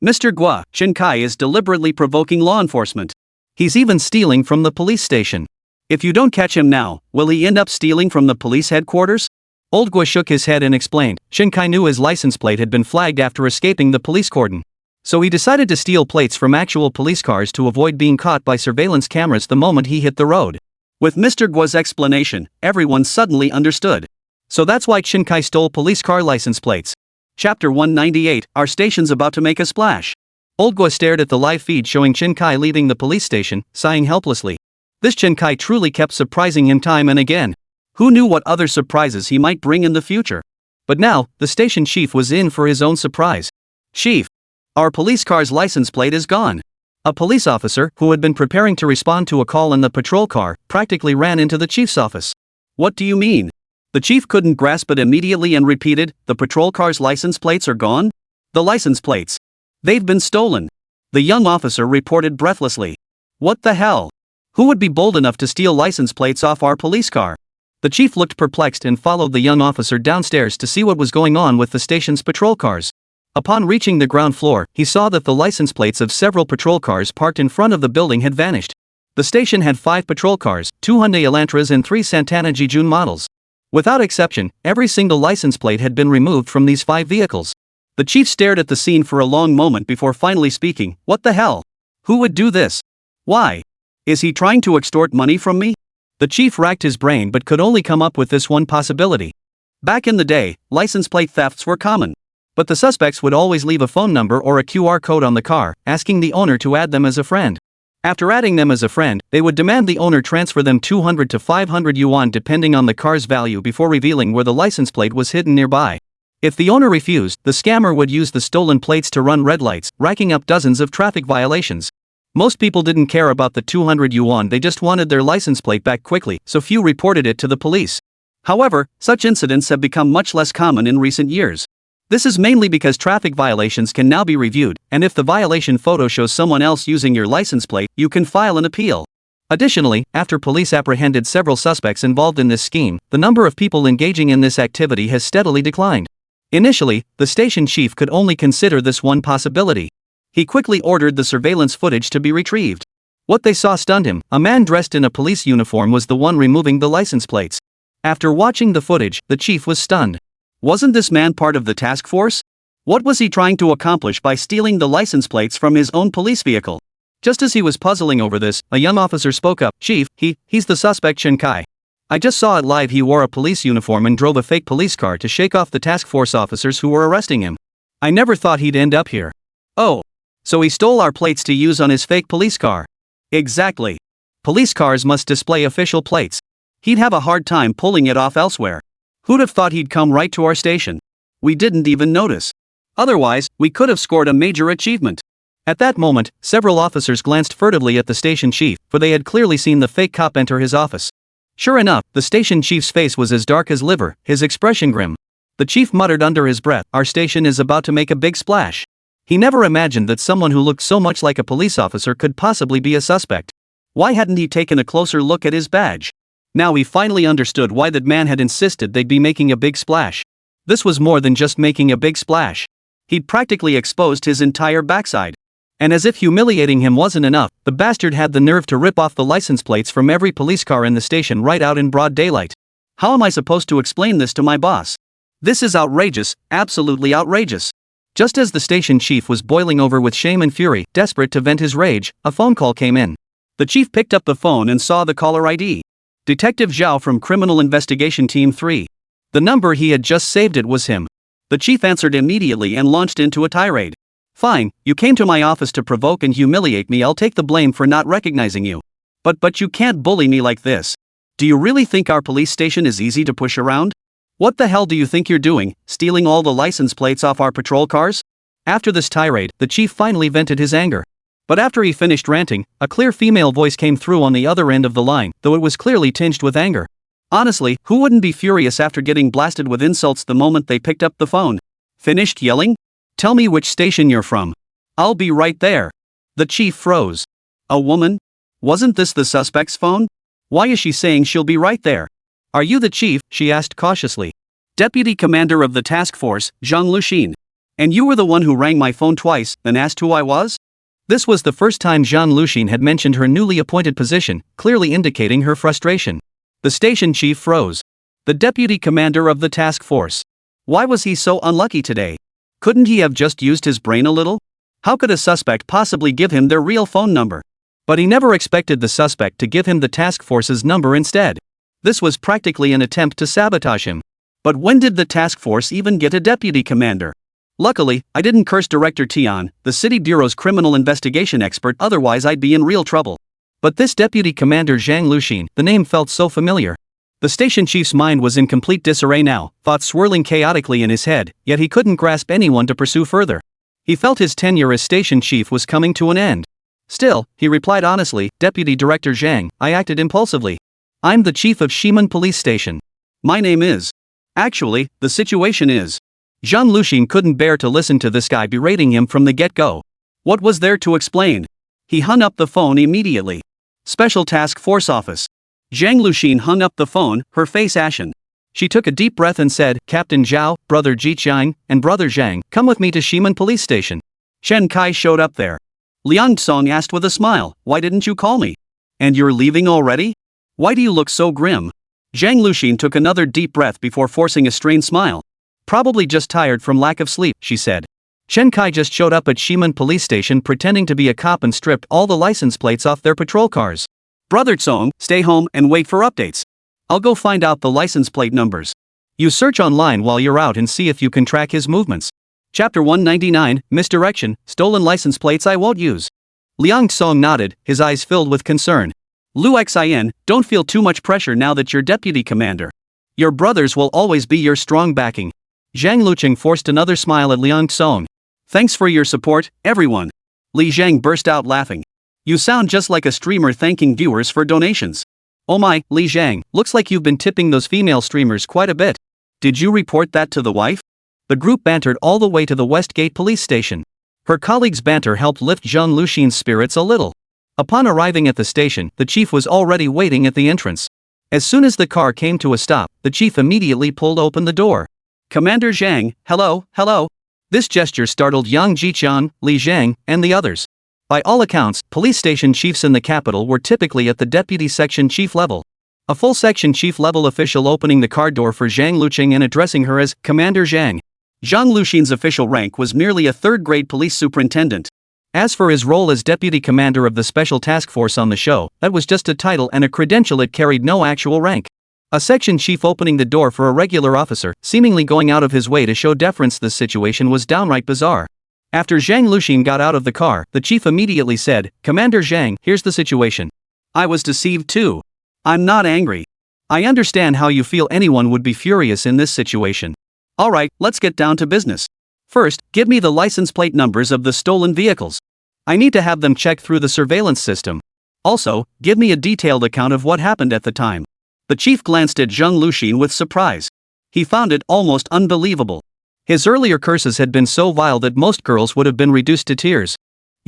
Mr. Gua, Chen Kai is deliberately provoking law enforcement. He's even stealing from the police station. If you don't catch him now, will he end up stealing from the police headquarters? Old Gua shook his head and explained, Chen Kai knew his license plate had been flagged after escaping the police cordon. So he decided to steal plates from actual police cars to avoid being caught by surveillance cameras the moment he hit the road. With Mr. Gua's explanation, everyone suddenly understood. So that's why Chen Kai stole police car license plates. Chapter 198, Our station's about to make a splash. Old Gua stared at the live feed showing Chen Kai leaving the police station, sighing helplessly. This Chen Kai truly kept surprising him time and again. Who knew what other surprises he might bring in the future? But now, the station chief was in for his own surprise. Chief, our police car's license plate is gone. A police officer, who had been preparing to respond to a call in the patrol car, practically ran into the chief's office. What do you mean? The chief couldn't grasp it immediately and repeated, the patrol car's license plates are gone? The license plates. They've been stolen. The young officer reported breathlessly. What the hell? Who would be bold enough to steal license plates off our police car? The chief looked perplexed and followed the young officer downstairs to see what was going on with the station's patrol cars. Upon reaching the ground floor, he saw that the license plates of several patrol cars parked in front of the building had vanished. The station had 5 patrol cars, 2 Hyundai Elantras and 3 Santana Jijun models. Without exception, every single license plate had been removed from these 5 vehicles. The chief stared at the scene for a long moment before finally speaking, What the hell? Who would do this? Why? Is he trying to extort money from me? The chief racked his brain but could only come up with this one possibility. Back in the day, license plate thefts were common. But the suspects would always leave a phone number or a QR code on the car, asking the owner to add them as a friend. After adding them as a friend, they would demand the owner transfer them 200 to 500 yuan depending on the car's value before revealing where the license plate was hidden nearby. If the owner refused, the scammer would use the stolen plates to run red lights, racking up dozens of traffic violations. Most people didn't care about the 200 yuan, they just wanted their license plate back quickly, so few reported it to the police. However, such incidents have become much less common in recent years. This is mainly because traffic violations can now be reviewed, and if the violation photo shows someone else using your license plate, you can file an appeal. Additionally, after police apprehended several suspects involved in this scheme, the number of people engaging in this activity has steadily declined. Initially, the station chief could only consider this one possibility. He quickly ordered the surveillance footage to be retrieved. What they saw stunned him. A man dressed in a police uniform was the one removing the license plates. After watching the footage, the chief was stunned. Wasn't this man part of the task force? What was he trying to accomplish by stealing the license plates from his own police vehicle? Just as he was puzzling over this, a young officer spoke up. Chief, he's the suspect Chen Kai. I just saw it live. He wore a police uniform and drove a fake police car to shake off the task force officers who were arresting him. I never thought he'd end up here. Oh. So he stole our plates to use on his fake police car. Exactly. Police cars must display official plates. He'd have a hard time pulling it off elsewhere. Who'd have thought he'd come right to our station? We didn't even notice. Otherwise, we could have scored a major achievement. At that moment, several officers glanced furtively at the station chief, for they had clearly seen the fake cop enter his office. Sure enough, the station chief's face was as dark as liver, his expression grim. The chief muttered under his breath, Our station is about to make a big splash. He never imagined that someone who looked so much like a police officer could possibly be a suspect. Why hadn't he taken a closer look at his badge? Now he finally understood why that man had insisted they'd be making a big splash. This was more than just making a big splash. He'd practically exposed his entire backside. And as if humiliating him wasn't enough, the bastard had the nerve to rip off the license plates from every police car in the station right out in broad daylight. How am I supposed to explain this to my boss? This is outrageous, absolutely outrageous. Just as the station chief was boiling over with shame and fury, desperate to vent his rage, a phone call came in. The chief picked up the phone and saw the caller ID. Detective Zhao from Criminal Investigation Team 3. The number he had just saved, it was him. The chief answered immediately and launched into a tirade. Fine, you came to my office to provoke and humiliate me. I'll take the blame for not recognizing you. But you can't bully me like this. Do you really think our police station is easy to push around? What the hell do you think you're doing, stealing all the license plates off our patrol cars? After this tirade, the chief finally vented his anger. But after he finished ranting, a clear female voice came through on the other end of the line, though it was clearly tinged with anger. Honestly, who wouldn't be furious after getting blasted with insults the moment they picked up the phone? Finished yelling? Tell me which station you're from. I'll be right there. The chief froze. A woman? Wasn't this the suspect's phone? Why is she saying she'll be right there? Are you the chief? She asked cautiously. Deputy Commander of the Task Force, Zhang Luxin. And you were the one who rang my phone twice, then asked who I was? This was the first time Zhang Luxin had mentioned her newly appointed position, clearly indicating her frustration. The station chief froze. The Deputy Commander of the Task Force. Why was he so unlucky today? Couldn't he have just used his brain a little? How could a suspect possibly give him their real phone number? But he never expected the suspect to give him the task force's number instead. This was practically an attempt to sabotage him. But when did the task force even get a deputy commander? Luckily, I didn't curse Director Tian, the City Bureau's criminal investigation expert, otherwise I'd be in real trouble. But this deputy commander Zhang Luxin, the name felt so familiar. The station chief's mind was in complete disarray now, thoughts swirling chaotically in his head, yet he couldn't grasp anyone to pursue further. He felt his tenure as station chief was coming to an end. Still, he replied honestly, Deputy Director Zhang, I acted impulsively. I'm the chief of Ximen Police Station. My name is. Actually, the situation is. Zhang Luxin couldn't bear to listen to this guy berating him from the get-go. What was there to explain? He hung up the phone immediately. Special Task Force Office. Zhang Luxin hung up the phone, her face ashen. She took a deep breath and said, Captain Zhao, Brother Jiqiang, and Brother Zhang, come with me to Ximen Police Station. Chen Kai showed up there. Liang Tsong asked with a smile, why didn't you call me? And you're leaving already? Why do you look so grim? Zhang Luxin took another deep breath before forcing a strained smile. Probably just tired from lack of sleep, she said. Chen Kai just showed up at Ximen Police Station pretending to be a cop and stripped all the license plates off their patrol cars. Brother Tsong, stay home and wait for updates. I'll go find out the license plate numbers. You search online while you're out and see if you can track his movements. Chapter 199, Misdirection, Stolen License Plates I Won't Use. Liang Tsong nodded, his eyes filled with concern. Lu Xin, don't feel too much pressure now that you're deputy commander. Your brothers will always be your strong backing. Zhang Luqing forced another smile at Liang Tsong. Thanks for your support, everyone. Li Zhang burst out laughing. You sound just like a streamer thanking viewers for donations. Oh my, Li Zhang, looks like you've been tipping those female streamers quite a bit. Did you report that to the wife? The group bantered all the way to the Westgate police station. Her colleagues' banter helped lift Zhang Luxin's spirits a little. Upon arriving at the station, the chief was already waiting at the entrance. As soon as the car came to a stop, the chief immediately pulled open the door. Commander Zhang, hello. This gesture startled Yang Jiqian, Li Zhang, and the others. By all accounts, police station chiefs in the capital were typically at the deputy section chief level. A full section chief level official opening the car door for Zhang Luqing and addressing her as Commander Zhang. Zhang Luxin's official rank was merely a third-grade police superintendent. As for his role as deputy commander of the special task force on the show, that was just a title and a credential, it carried no actual rank. A section chief opening the door for a regular officer, seemingly going out of his way to show deference. This situation was downright bizarre. After Zhang Luxin got out of the car, the chief immediately said, Commander Zhang, here's the situation. I was deceived too. I'm not angry. I understand how you feel. Anyone would be furious in this situation. Alright, let's get down to business. First, give me the license plate numbers of the stolen vehicles. I need to have them checked through the surveillance system. Also, give me a detailed account of what happened at the time. The chief glanced at Zhang Luxin with surprise. He found it almost unbelievable. His earlier curses had been so vile that most girls would have been reduced to tears.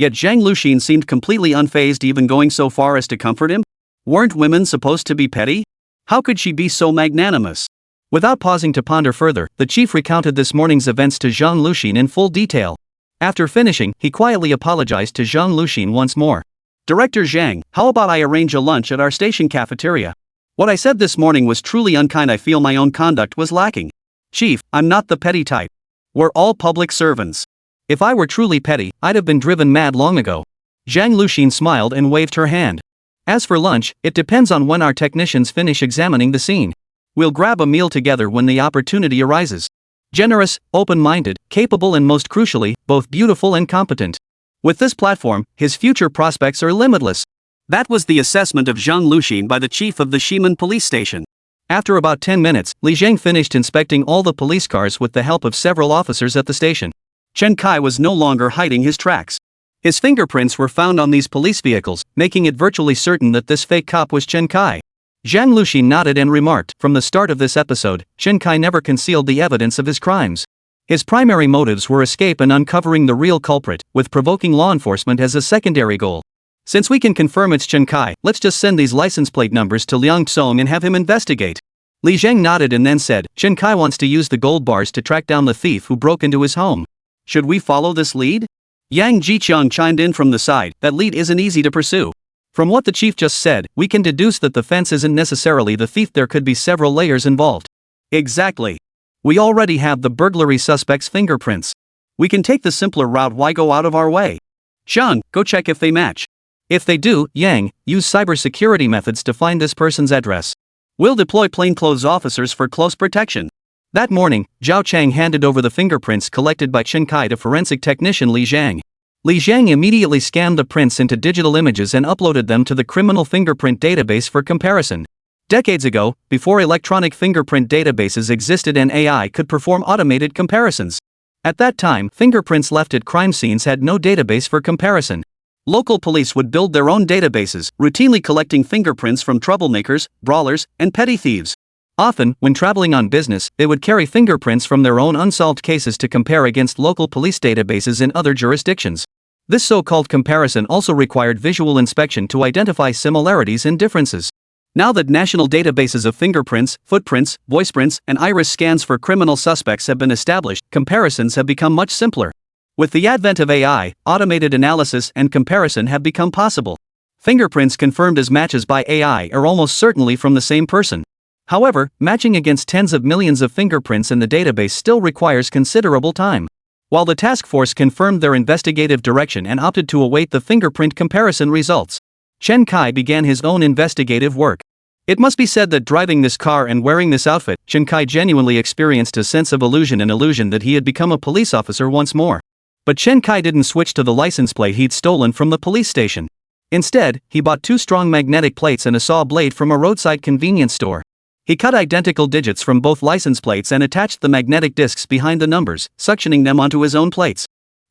Yet Zhang Luxin seemed completely unfazed, even going so far as to comfort him. Weren't women supposed to be petty? How could she be so magnanimous? Without pausing to ponder further, the chief recounted this morning's events to Zhang Luxin in full detail. After finishing, he quietly apologized to Zhang Luxin once more. Director Zhang, how about I arrange a lunch at our station cafeteria? What I said this morning was truly unkind. I feel my own conduct was lacking. Chief, I'm not the petty type. We're all public servants. If I were truly petty, I'd have been driven mad long ago. Zhang Luxin smiled and waved her hand. As for lunch, it depends on when our technicians finish examining the scene. We'll grab a meal together when the opportunity arises. Generous, open-minded, capable and most crucially, both beautiful and competent. With this platform, his future prospects are limitless. That was the assessment of Zhang Luxin by the chief of the Ximen police station. After about 10 minutes, Li Zhang finished inspecting all the police cars with the help of several officers at the station. Chen Kai was no longer hiding his tracks. His fingerprints were found on these police vehicles, making it virtually certain that this fake cop was Chen Kai. Zhang Luxin nodded and remarked, from the start of this episode, Chen Kai never concealed the evidence of his crimes. His primary motives were escape and uncovering the real culprit, with provoking law enforcement as a secondary goal. Since we can confirm it's Chen Kai, let's just send these license plate numbers to Liang Tsong and have him investigate. Li Zhang nodded and then said, Chen Kai wants to use the gold bars to track down the thief who broke into his home. Should we follow this lead? Yang Jiqiang chimed in from the side, that lead isn't easy to pursue. From what the chief just said, we can deduce that the fence isn't necessarily the thief. There could be several layers involved. Exactly. We already have the burglary suspect's fingerprints. We can take the simpler route. Why go out of our way? Shang, go check if they match. If they do, Yang, use cybersecurity methods to find this person's address. We'll deploy plainclothes officers for close protection. That morning, Zhao Chang handed over the fingerprints collected by Chen Kai to forensic technician Li Zhang. Li Zhang immediately scanned the prints into digital images and uploaded them to the criminal fingerprint database for comparison. Decades ago, before electronic fingerprint databases existed and AI could perform automated comparisons. At that time, fingerprints left at crime scenes had no database for comparison. Local police would build their own databases, routinely collecting fingerprints from troublemakers, brawlers, and petty thieves. Often, when traveling on business, they would carry fingerprints from their own unsolved cases to compare against local police databases in other jurisdictions. This so-called comparison also required visual inspection to identify similarities and differences. Now that national databases of fingerprints, footprints, voiceprints, and iris scans for criminal suspects have been established, comparisons have become much simpler. With the advent of AI, automated analysis and comparison have become possible. Fingerprints confirmed as matches by AI are almost certainly from the same person. However, matching against tens of millions of fingerprints in the database still requires considerable time. While the task force confirmed their investigative direction and opted to await the fingerprint comparison results, Chen Kai began his own investigative work. It must be said that driving this car and wearing this outfit, Chen Kai genuinely experienced a sense of illusion that he had become a police officer once more. But Chen Kai didn't switch to the license plate he'd stolen from the police station. Instead, he bought 2 strong magnetic plates and a saw blade from a roadside convenience store. He cut identical digits from both license plates and attached the magnetic discs behind the numbers, suctioning them onto his own plates.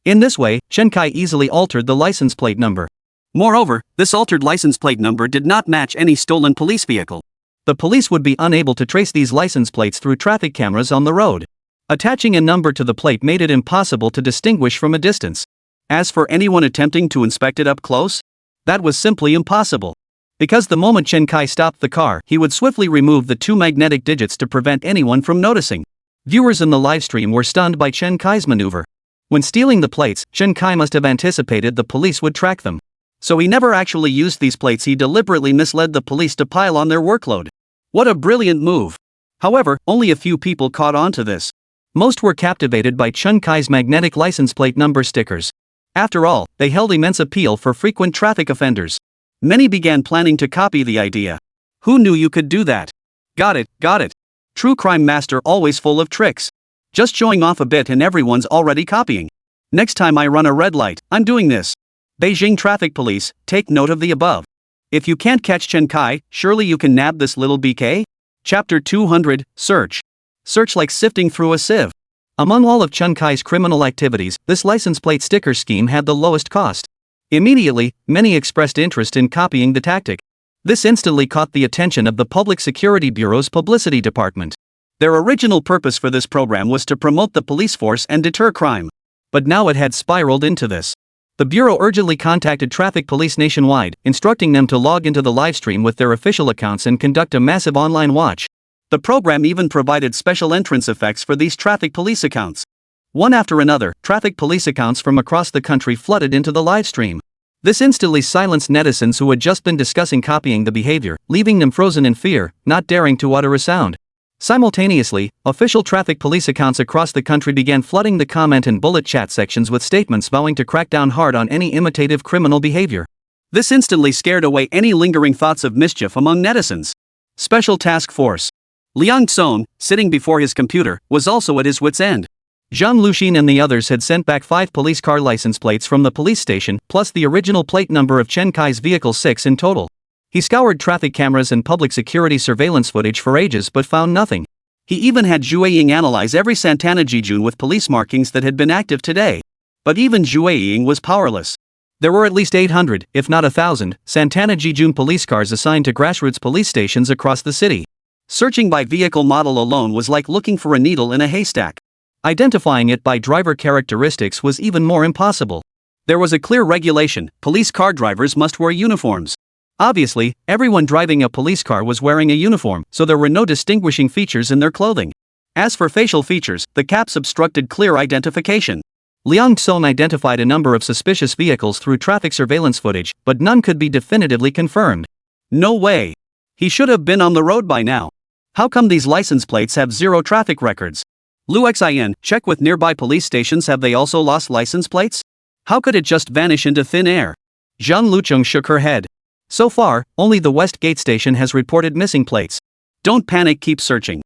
In this way, Chen Kai easily altered the license plate number. Moreover, this altered license plate number did not match any stolen police vehicle. The police would be unable to trace these license plates through traffic cameras on the road. Attaching a number to the plate made it impossible to distinguish from a distance. As for anyone attempting to inspect it up close, that was simply impossible. Because the moment Chen Kai stopped the car, he would swiftly remove the 2 magnetic digits to prevent anyone from noticing. Viewers in the livestream were stunned by Chen Kai's maneuver. When stealing the plates, Chen Kai must have anticipated the police would track them. So he never actually used these plates. He deliberately misled the police to pile on their workload. What a brilliant move! However, only a few people caught on to this. Most were captivated by Chen Kai's magnetic license plate number stickers. After all, they held immense appeal for frequent traffic offenders. Many began planning to copy the idea. Who knew you could do that? Got it. True crime master always full of tricks. Just showing off a bit and everyone's already copying. Next time I run a red light, I'm doing this. Beijing Traffic Police, take note of the above. If you can't catch Chen Kai, surely you can nab this little BK? Chapter 200, Search. Search like sifting through a sieve. Among all of Chen Kai's criminal activities, this license plate sticker scheme had the lowest cost. Immediately, many expressed interest in copying the tactic. This instantly caught the attention of the Public Security Bureau's publicity department. Their original purpose for this program was to promote the police force and deter crime. But now it had spiraled into this. The bureau urgently contacted traffic police nationwide, instructing them to log into the livestream with their official accounts and conduct a massive online watch. The program even provided special entrance effects for these traffic police accounts. One after another, traffic police accounts from across the country flooded into the livestream. This instantly silenced netizens who had just been discussing copying the behavior, leaving them frozen in fear, not daring to utter a sound. Simultaneously, official traffic police accounts across the country began flooding the comment and bullet chat sections with statements vowing to crack down hard on any imitative criminal behavior. This instantly scared away any lingering thoughts of mischief among netizens. Special Task Force. Liang Tsong, sitting before his computer, was also at his wit's end. Zhang Luxin and the others had sent back 5 police car license plates from the police station, plus the original plate number of Chen Kai's vehicle, 6 in total. He scoured traffic cameras and public security surveillance footage for ages but found nothing. He even had Zhu Ying analyze every Santana Jijun with police markings that had been active today. But even Zhu Ying was powerless. There were at least 800, if not 1,000, Santana Jijun police cars assigned to grassroots police stations across the city. Searching by vehicle model alone was like looking for a needle in a haystack. Identifying it by driver characteristics was even more impossible. There was a clear regulation: police car drivers must wear uniforms. Obviously, everyone driving a police car was wearing a uniform, so there were no distinguishing features in their clothing. As for facial features, the caps obstructed clear identification. Liang Tsong identified a number of suspicious vehicles through traffic surveillance footage, but none could be definitively confirmed. No way. He should have been on the road by now. How come these license plates have 0 traffic records? Lu Xin, check with nearby police stations, have they also lost license plates? How could it just vanish into thin air? Zhang Lucheng shook her head. So far, only the West Gate station has reported missing plates. Don't panic, keep searching.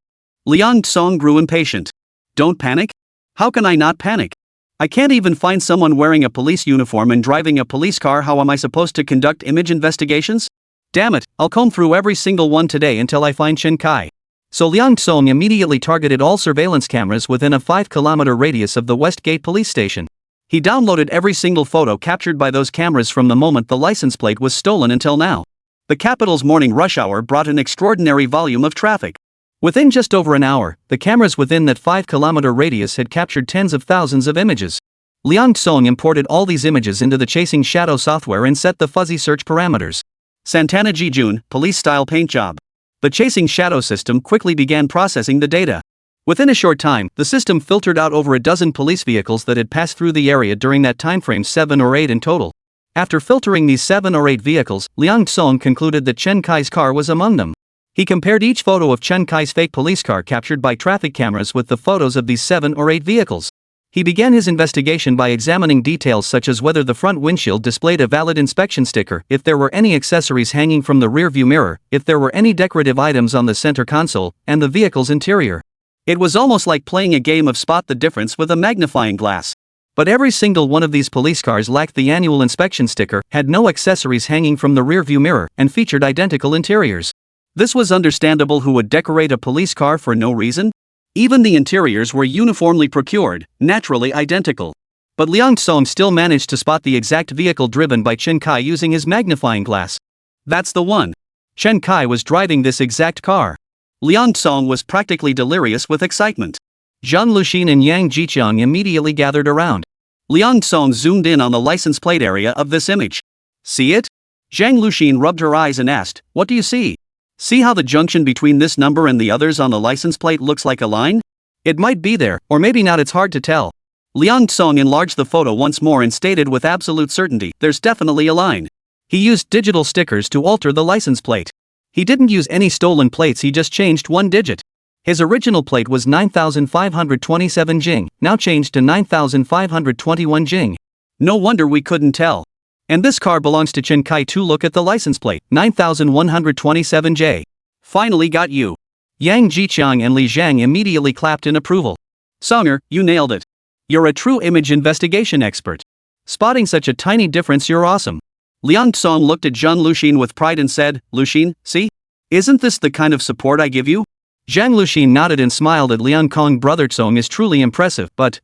Liang Tsong grew impatient. Don't panic? How can I not panic? I can't even find someone wearing a police uniform and driving a police car. How am I supposed to conduct image investigations? Damn it, I'll comb through every single one today until I find Chen Kai. So Liang Tsong immediately targeted all surveillance cameras within a 5-kilometer radius of the West Gate police station. He downloaded every single photo captured by those cameras from the moment the license plate was stolen until now. The capital's morning rush hour brought an extraordinary volume of traffic. Within just over an hour, the cameras within that 5-kilometer radius had captured tens of thousands of images. Liang Tsong imported all these images into the Chasing Shadow software and set the fuzzy search parameters. Santana Jijun, police-style paint job. The Chasing Shadow system quickly began processing the data. Within a short time, the system filtered out over a dozen police vehicles that had passed through the area during that timeframe, 7 or 8 in total. After filtering these 7 or 8 vehicles, Liang Tsong concluded that Chen Kai's car was among them. He compared each photo of Chen Kai's fake police car captured by traffic cameras with the photos of these 7 or 8 vehicles. He began his investigation by examining details such as whether the front windshield displayed a valid inspection sticker, if there were any accessories hanging from the rearview mirror, if there were any decorative items on the center console, and the vehicle's interior. It was almost like playing a game of spot the difference with a magnifying glass. But every single one of these police cars lacked the annual inspection sticker, had no accessories hanging from the rearview mirror, and featured identical interiors. This was understandable. Who would decorate a police car for no reason? Even the interiors were uniformly procured, naturally identical. But Liang Tsong still managed to spot the exact vehicle driven by Chen Kai using his magnifying glass. That's the one. Chen Kai was driving this exact car. Liang Tsong was practically delirious with excitement. Zhang Luxin and Yang Jiqiang immediately gathered around. Liang Tsong zoomed in on the license plate area of this image. See it? Zhang Luxin rubbed her eyes and asked, what do you see? See how the junction between this number and the others on the license plate looks like a line? It might be there, or maybe not, it's hard to tell. Liang Tsong enlarged the photo once more and stated with absolute certainty, there's definitely a line. He used digital stickers to alter the license plate. He didn't use any stolen plates, he just changed one digit. His original plate was 9,527 Jing, now changed to 9,521 Jing. No wonder we couldn't tell. And this car belongs to Chen Kai too. Look at the license plate, 9,127J. Finally got you. Yang Jiqiang and Li Zhang immediately clapped in approval. Songer, you nailed it. You're a true image investigation expert. Spotting such a tiny difference, you're awesome. Liang Tsong looked at Zhang Luxin with pride and said, Luxin, see? Isn't this the kind of support I give you? Zhang Luxin nodded and smiled at Liang Kong. Brother Tsong is truly impressive, but.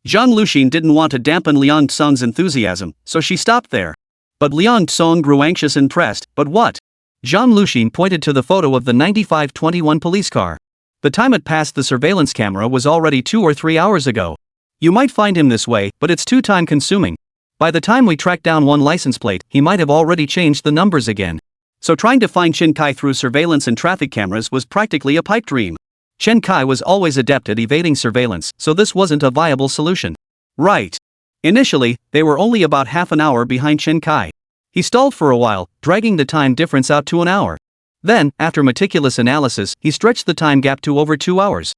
Zhang Luxin didn't want to dampen Liang Tsong's enthusiasm, so she stopped there. But Liang Tsong grew anxious and pressed, but what? Zhang Luxin pointed to the photo of the 9521 police car. The time it passed the surveillance camera was already 2 or 3 hours ago. You might find him this way, but it's too time consuming. By the time we tracked down one license plate, he might have already changed the numbers again. So trying to find Chen Kai through surveillance and traffic cameras was practically a pipe dream. Chen Kai was always adept at evading surveillance, so this wasn't a viable solution. Right. Initially, they were only about half an hour behind Chen Kai. He stalled for a while, dragging the time difference out to an hour. Then, after meticulous analysis, he stretched the time gap to over 2 hours.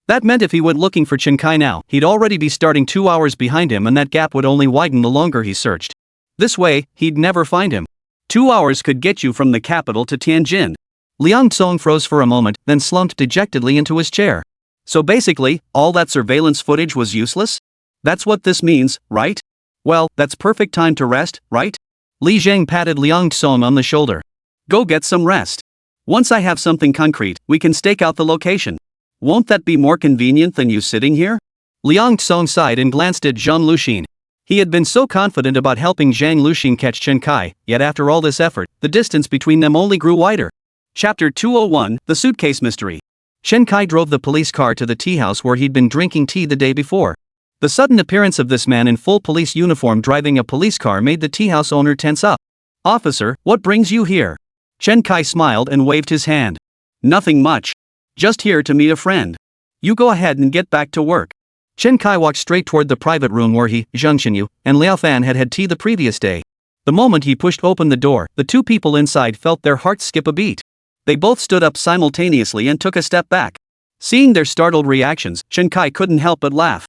That meant if he went looking for Chen Kai now, he'd already be starting 2 hours behind him, and that gap would only widen the longer he searched. This way, he'd never find him. 2 hours could get you from the capital to Tianjin. Liang Tsong froze for a moment, then slumped dejectedly into his chair. So basically, all that surveillance footage was useless? That's what this means, right? Well, that's perfect time to rest, right? Li Zheng patted Liang Tsong on the shoulder. Go get some rest. Once I have something concrete, we can stake out the location. Won't that be more convenient than you sitting here? Liang Tsong sighed and glanced at Zhang Luxin. He had been so confident about helping Zhang Luxin catch Chen Kai, yet after all this effort, the distance between them only grew wider. Chapter 201, The Suitcase Mystery. Chen Kai drove the police car to the tea house where he'd been drinking tea the day before. The sudden appearance of this man in full police uniform driving a police car made the tea house owner tense up. Officer, what brings you here? Chen Kai smiled and waved his hand. Nothing much. Just here to meet a friend. You go ahead and get back to work. Chen Kai walked straight toward the private room where he, Zhang Xinyu, and Liao Fan had had tea the previous day. The moment he pushed open the door, the two people inside felt their hearts skip a beat. They both stood up simultaneously and took a step back. Seeing their startled reactions, Chen Kai couldn't help but laugh.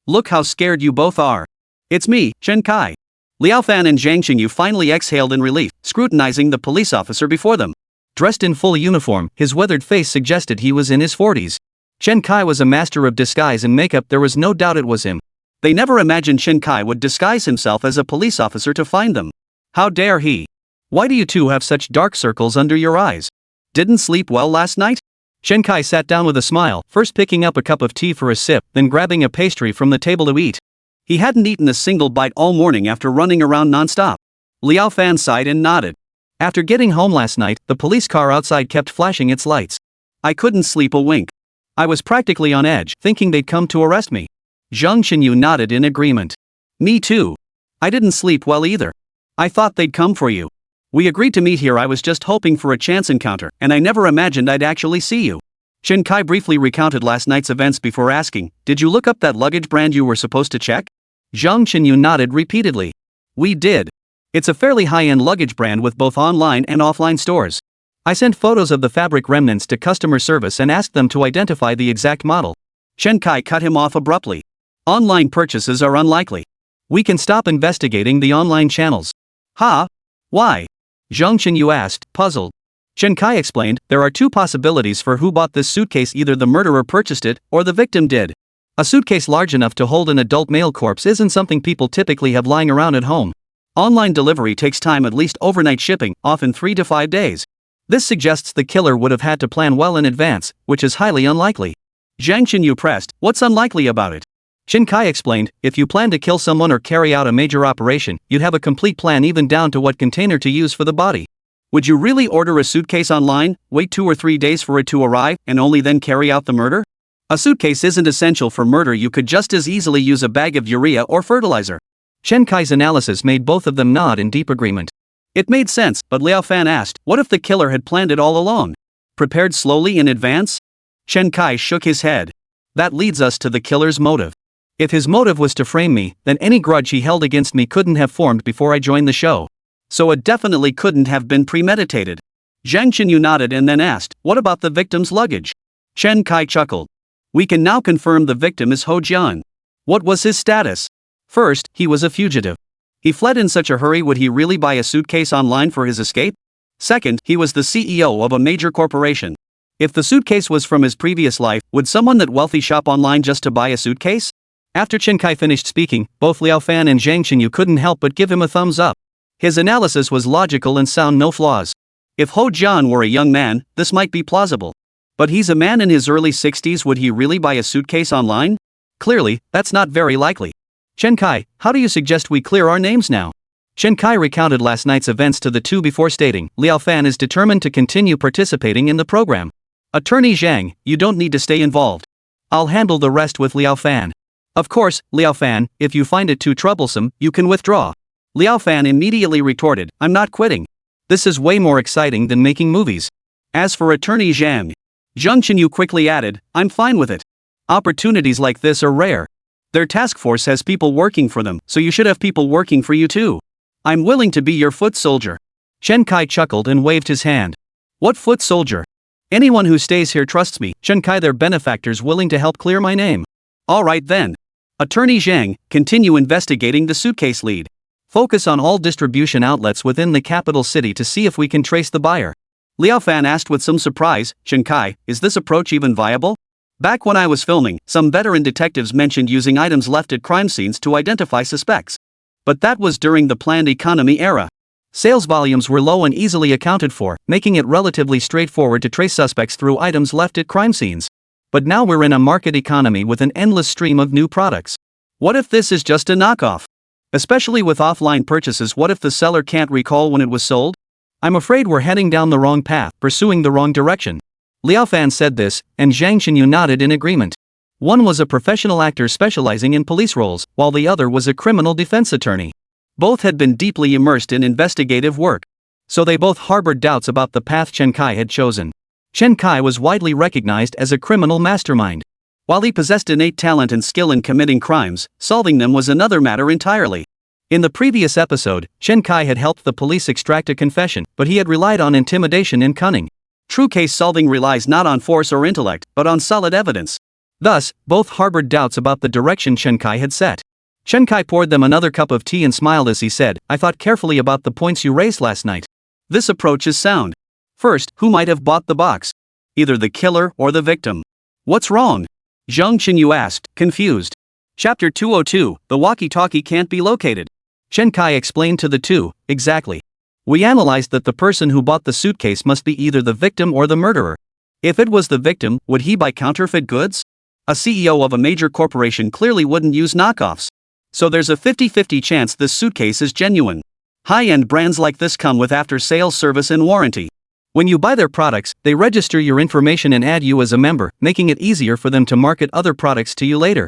Look how scared you both are. It's me, Chen Kai. Liao Fan and Zhang Xinyu finally exhaled in relief, scrutinizing the police officer before them. Dressed in full uniform, his weathered face suggested he was in his 40s. Chen Kai was a master of disguise and makeup, there was no doubt it was him. They never imagined Chen Kai would disguise himself as a police officer to find them. How dare he? Why do you two have such dark circles under your eyes? Didn't sleep well last night? Chen Kai sat down with a smile, first picking up a cup of tea for a sip, then grabbing a pastry from the table to eat. He hadn't eaten a single bite all morning after running around non-stop. Liao Fan sighed and nodded. After getting home last night, the police car outside kept flashing its lights. I couldn't sleep a wink. I was practically on edge, thinking they'd come to arrest me. Zhang Xinyu nodded in agreement. Me too. I didn't sleep well either. I thought they'd come for you. We agreed to meet here. I was just hoping for a chance encounter, and I never imagined I'd actually see you. Chen Kai briefly recounted last night's events before asking, did you look up that luggage brand you were supposed to check? Zhang Xinyu nodded repeatedly. We did. It's a fairly high-end luggage brand with both online and offline stores. I sent photos of the fabric remnants to customer service and asked them to identify the exact model. Chen Kai cut him off abruptly. Online purchases are unlikely. We can stop investigating the online channels. Huh? Why? Zhang Xinyu asked, puzzled. Chen Kai explained, there are two possibilities for who bought this suitcase. Either the murderer purchased it, or the victim did. A suitcase large enough to hold an adult male corpse isn't something people typically have lying around at home. Online delivery takes time, at least overnight shipping, often 3 to 5 days. This suggests the killer would have had to plan well in advance, which is highly unlikely. Zhang Xinyu pressed, what's unlikely about it? Chen Kai explained, if you plan to kill someone or carry out a major operation, you'd have a complete plan even down to what container to use for the body. Would you really order a suitcase online, wait 2 or 3 days for it to arrive, and only then carry out the murder? A suitcase isn't essential for murder. You could just as easily use a bag of urea or fertilizer. Chen Kai's analysis made both of them nod in deep agreement. It made sense, but Liao Fan asked, what if the killer had planned it all along? Prepared slowly in advance? Chen Kai shook his head. That leads us to the killer's motive. If his motive was to frame me, then any grudge he held against me couldn't have formed before I joined the show. So it definitely couldn't have been premeditated. Zhang Xinyu nodded and then asked, what about the victim's luggage? Chen Kai chuckled. We can now confirm the victim is Ho Jian. What was his status? First, he was a fugitive. He fled in such a hurry. Would he really buy a suitcase online for his escape? Second, he was the CEO of a major corporation. If the suitcase was from his previous life, would someone that wealthy shop online just to buy a suitcase? After Chen Kai finished speaking, both Liao Fan and Zhang Xinyu couldn't help but give him a thumbs up. His analysis was logical and sound, no flaws. If Ho Jian were a young man, this might be plausible. But he's a man in his early 60s. Would he really buy a suitcase online? Clearly, that's not very likely. Chen Kai, how do you suggest we clear our names now? Chen Kai recounted last night's events to the two before stating, Liao Fan is determined to continue participating in the program. Attorney Zhang, you don't need to stay involved. I'll handle the rest with Liao Fan. Of course, Liao Fan, if you find it too troublesome, you can withdraw. Liao Fan immediately retorted, I'm not quitting. This is way more exciting than making movies. As for attorney Zhang Chenyu quickly added, I'm fine with it. Opportunities like this are rare. Their task force has people working for them, so you should have people working for you too. I'm willing to be your foot soldier. Chen Kai chuckled and waved his hand. What foot soldier? Anyone who stays here trusts me, Chen Kai, their benefactors willing to help clear my name. Alright then. Attorney Zhang, continue investigating the suitcase lead. Focus on all distribution outlets within the capital city to see if we can trace the buyer. Liao Fan asked with some surprise, Chen Kai, is this approach even viable? Back when I was filming, some veteran detectives mentioned using items left at crime scenes to identify suspects. But that was during the planned economy era. Sales volumes were low and easily accounted for, making it relatively straightforward to trace suspects through items left at crime scenes. But now we're in a market economy with an endless stream of new products. What if this is just a knockoff? Especially with offline purchases, what if the seller can't recall when it was sold? I'm afraid we're heading down the wrong path, pursuing the wrong direction. Liao Fan said this, and Zhang Chenyu nodded in agreement. One was a professional actor specializing in police roles, while the other was a criminal defense attorney. Both had been deeply immersed in investigative work. So they both harbored doubts about the path Chen Kai had chosen. Chen Kai was widely recognized as a criminal mastermind. While he possessed innate talent and skill in committing crimes, solving them was another matter entirely. In the previous episode, Chen Kai had helped the police extract a confession, but he had relied on intimidation and cunning. True case solving relies not on force or intellect, but on solid evidence. Thus, both harbored doubts about the direction Chen Kai had set. Chen Kai poured them another cup of tea and smiled as he said, I thought carefully about the points you raised last night. This approach is sound. First, who might have bought the box? Either the killer or the victim. What's wrong? Zhang Chenyu asked, confused. Chapter 202, the walkie-talkie can't be located. Chen Kai explained to the two, exactly. We analyzed that the person who bought the suitcase must be either the victim or the murderer. If it was the victim, would he buy counterfeit goods? A CEO of a major corporation clearly wouldn't use knockoffs. So there's a 50-50 chance this suitcase is genuine. High-end brands like this come with after-sales service and warranty. When you buy their products, they register your information and add you as a member, making it easier for them to market other products to you later.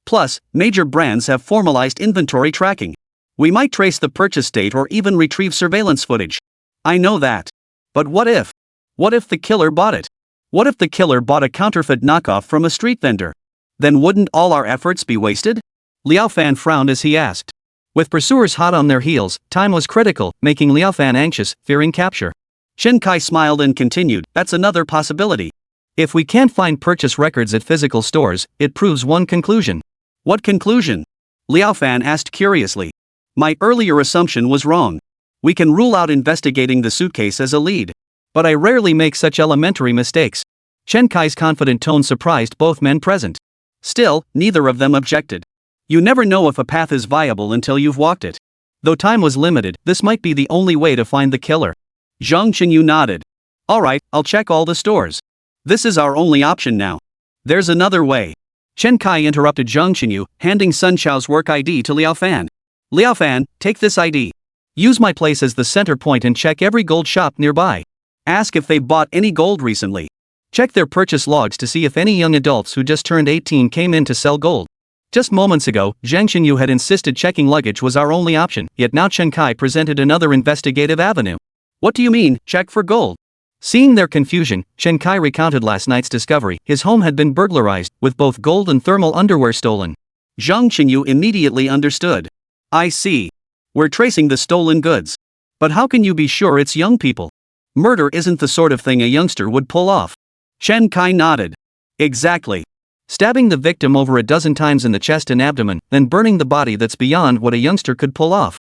Plus, major brands have formalized inventory tracking. We might trace the purchase date or even retrieve surveillance footage. I know that. But what if? What if the killer bought it? What if the killer bought a counterfeit knockoff from a street vendor? Then wouldn't all our efforts be wasted? Liao Fan frowned as he asked. With pursuers hot on their heels, time was critical, making Liao Fan anxious, fearing capture. Chen Kai smiled and continued, that's another possibility. If we can't find purchase records at physical stores, it proves one conclusion. What conclusion? Liao Fan asked curiously. My earlier assumption was wrong. We can rule out investigating the suitcase as a lead. But I rarely make such elementary mistakes. Chen Kai's confident tone surprised both men present. Still, neither of them objected. You never know if a path is viable until you've walked it. Though time was limited, this might be the only way to find the killer. Zhang Chenyu nodded. Alright, I'll check all the stores. This is our only option now. There's another way. Chen Kai interrupted Zhang Chenyu, handing Sun Chao's work ID to Liao Fan. Liao Fan, take this ID. Use my place as the center point and check every gold shop nearby. Ask if they've bought any gold recently. Check their purchase logs to see if any young adults who just turned 18 came in to sell gold. Just moments ago, Zhang Chenyu had insisted checking luggage was our only option, yet now Chen Kai presented another investigative avenue. What do you mean, check for gold? Seeing their confusion, Chen Kai recounted last night's discovery. His home had been burglarized, with both gold and thermal underwear stolen. Zhang Chenyu immediately understood. I see. We're tracing the stolen goods. But how can you be sure it's young people? Murder isn't the sort of thing a youngster would pull off. Chen Kai nodded. Exactly. Stabbing the victim over a dozen times in the chest and abdomen, then burning the body, that's beyond what a youngster could pull off.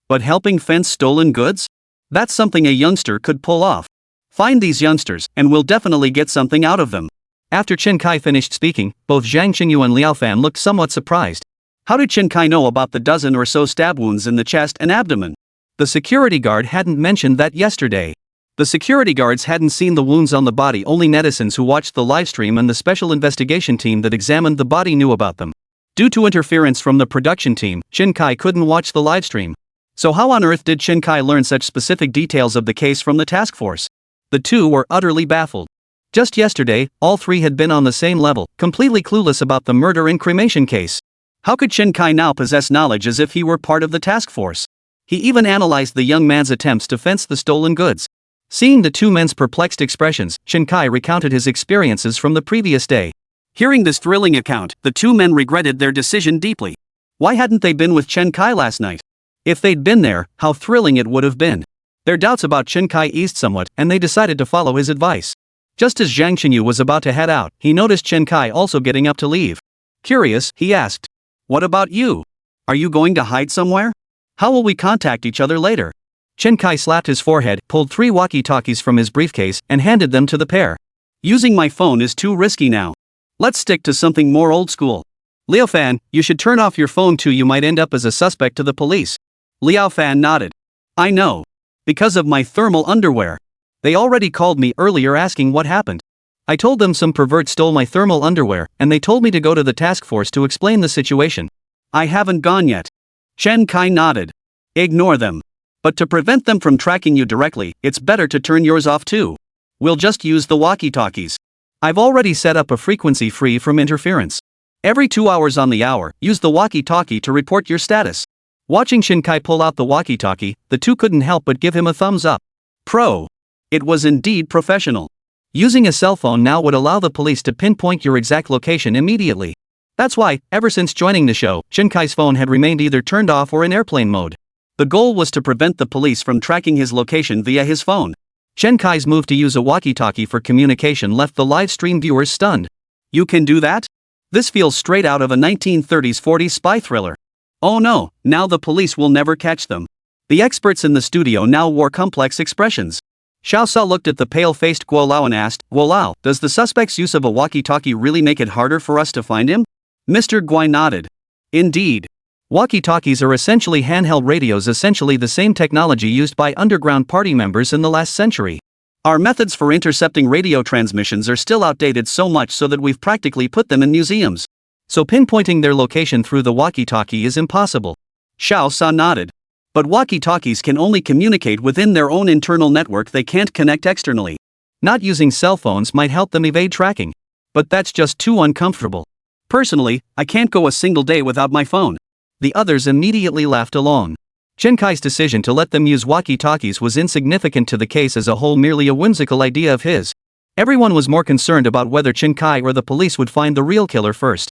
But helping fence stolen goods? That's something a youngster could pull off. Find these youngsters, and we'll definitely get something out of them. After Chen Kai finished speaking, both Zhang Chenyu and Liao Fan looked somewhat surprised. How did Chen Kai know about the dozen or so stab wounds in the chest and abdomen? The security guard hadn't mentioned that yesterday. The security guards hadn't seen the wounds on the body, only netizens who watched the livestream and the special investigation team that examined the body knew about them. Due to interference from the production team, Chen Kai couldn't watch the livestream. So how on earth did Chen Kai learn such specific details of the case from the task force? The two were utterly baffled. Just yesterday, all three had been on the same level, completely clueless about the murder and cremation case. How could Chen Kai now possess knowledge as if he were part of the task force? He even analyzed the young man's attempts to fence the stolen goods. Seeing the two men's perplexed expressions, Chen Kai recounted his experiences from the previous day. Hearing this thrilling account, the two men regretted their decision deeply. Why hadn't they been with Chen Kai last night? If they'd been there, how thrilling it would have been. Their doubts about Chen Kai eased somewhat, and they decided to follow his advice. Just as Zhang Qinyu was about to head out, he noticed Chen Kai also getting up to leave. Curious, he asked, "What about you? Are you going to hide somewhere? How will we contact each other later?" Chen Kai slapped his forehead, pulled 3 walkie-talkies from his briefcase, and handed them to the pair. "Using my phone is too risky now. Let's stick to something more old school. Liao Fan, you should turn off your phone too, you might end up as a suspect to the police." Liao Fan nodded. "I know. Because of my thermal underwear. They already called me earlier asking what happened. I told them some pervert stole my thermal underwear, and they told me to go to the task force to explain the situation. I haven't gone yet." Chen Kai nodded. "Ignore them. But to prevent them from tracking you directly, it's better to turn yours off too. We'll just use the walkie-talkies. I've already set up a frequency free from interference. Every 2 hours on the hour, use the walkie-talkie to report your status." Watching Chen Kai pull out the walkie-talkie, the two couldn't help but give him a thumbs up. Pro. It was indeed professional. Using a cell phone now would allow the police to pinpoint your exact location immediately. That's why, ever since joining the show, Chen Kai's phone had remained either turned off or in airplane mode. The goal was to prevent the police from tracking his location via his phone. Chen Kai's move to use a walkie-talkie for communication left the live stream viewers stunned. You can do that? This feels straight out of a 1930s-40s spy thriller. Oh no, now the police will never catch them. The experts in the studio now wore complex expressions. Xiao Sa looked at the pale-faced Guo Lao and asked, "Guo Lao, does the suspect's use of a walkie-talkie really make it harder for us to find him?" Mr. Guai nodded. Indeed. Walkie-talkies are essentially handheld radios, essentially the same technology used by underground party members in the last century. Our methods for intercepting radio transmissions are still outdated so much so that we've practically put them in museums. So pinpointing their location through the walkie-talkie is impossible. Xiao Sa nodded. But walkie-talkies can only communicate within their own internal network, they can't connect externally. Not using cell phones might help them evade tracking. But that's just too uncomfortable. Personally, I can't go a single day without my phone. The others immediately laughed along. Chen Kai's decision to let them use walkie-talkies was insignificant to the case as a whole, merely a whimsical idea of his. Everyone was more concerned about whether Chen Kai or the police would find the real killer first.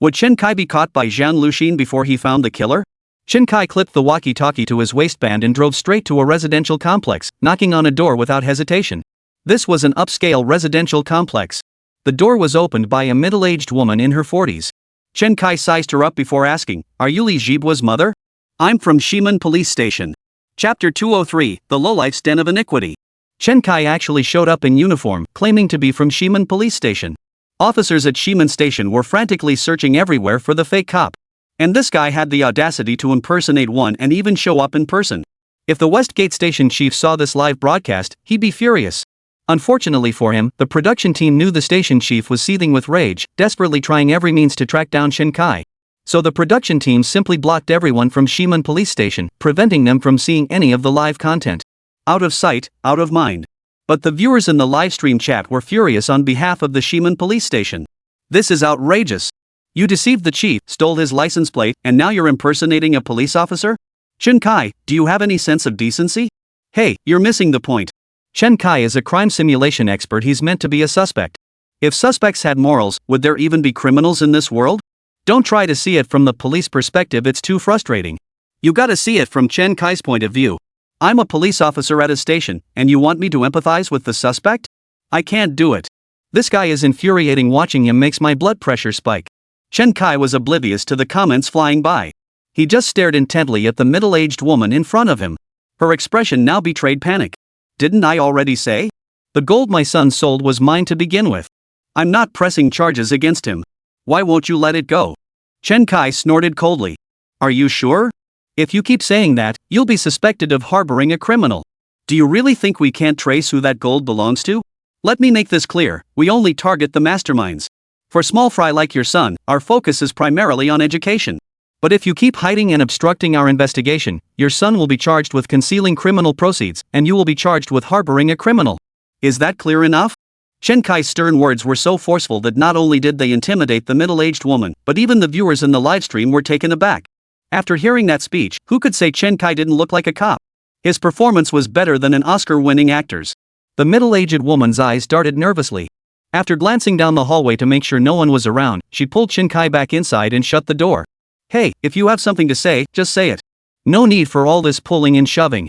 Would Chen Kai be caught by Zhang Luxin before he found the killer? Chen Kai clipped the walkie-talkie to his waistband and drove straight to a residential complex, knocking on a door without hesitation. This was an upscale residential complex. The door was opened by a middle-aged woman in her 40s. Chen Kai sized her up before asking, "Are you Li Zhibua's mother?" "I'm from Ximen Police Station. Chapter 203, The Lowlife's Den of Iniquity." Chen Kai actually showed up in uniform, claiming to be from Ximen Police Station. Officers at Ximen Station were frantically searching everywhere for the fake cop. And this guy had the audacity to impersonate one and even show up in person. If the Westgate Station chief saw this live broadcast, he'd be furious. Unfortunately for him, the production team knew the station chief was seething with rage, desperately trying every means to track down Chen Kai. So the production team simply blocked everyone from Ximen Police Station, preventing them from seeing any of the live content. Out of sight, out of mind. But the viewers in the livestream chat were furious on behalf of the Ximen Police Station. This is outrageous. You deceived the chief, stole his license plate, and now you're impersonating a police officer? Chen Kai, do you have any sense of decency? Hey, you're missing the point. Chen Kai is a crime simulation expert, he's meant to be a suspect. If suspects had morals, would there even be criminals in this world? Don't try to see it from the police perspective, it's too frustrating. You gotta see it from Chen Kai's point of view. I'm a police officer at a station, and you want me to empathize with the suspect? I can't do it. This guy is infuriating, watching him makes my blood pressure spike. Chen Kai was oblivious to the comments flying by. He just stared intently at the middle-aged woman in front of him. Her expression now betrayed panic. Didn't I already say? The gold my son sold was mine to begin with. I'm not pressing charges against him. Why won't you let it go? Chen Kai snorted coldly. Are you sure? If you keep saying that, you'll be suspected of harboring a criminal. Do you really think we can't trace who that gold belongs to? Let me make this clear, we only target the masterminds. For small fry like your son, our focus is primarily on education. But if you keep hiding and obstructing our investigation, your son will be charged with concealing criminal proceeds, and you will be charged with harboring a criminal. Is that clear enough? Chen Kai's stern words were so forceful that not only did they intimidate the middle-aged woman, but even the viewers in the livestream were taken aback. After hearing that speech, who could say Chen Kai didn't look like a cop? His performance was better than an Oscar-winning actor's. The middle-aged woman's eyes darted nervously. After glancing down the hallway to make sure no one was around, she pulled Chen Kai back inside and shut the door. Hey, if you have something to say, just say it. No need for all this pulling and shoving.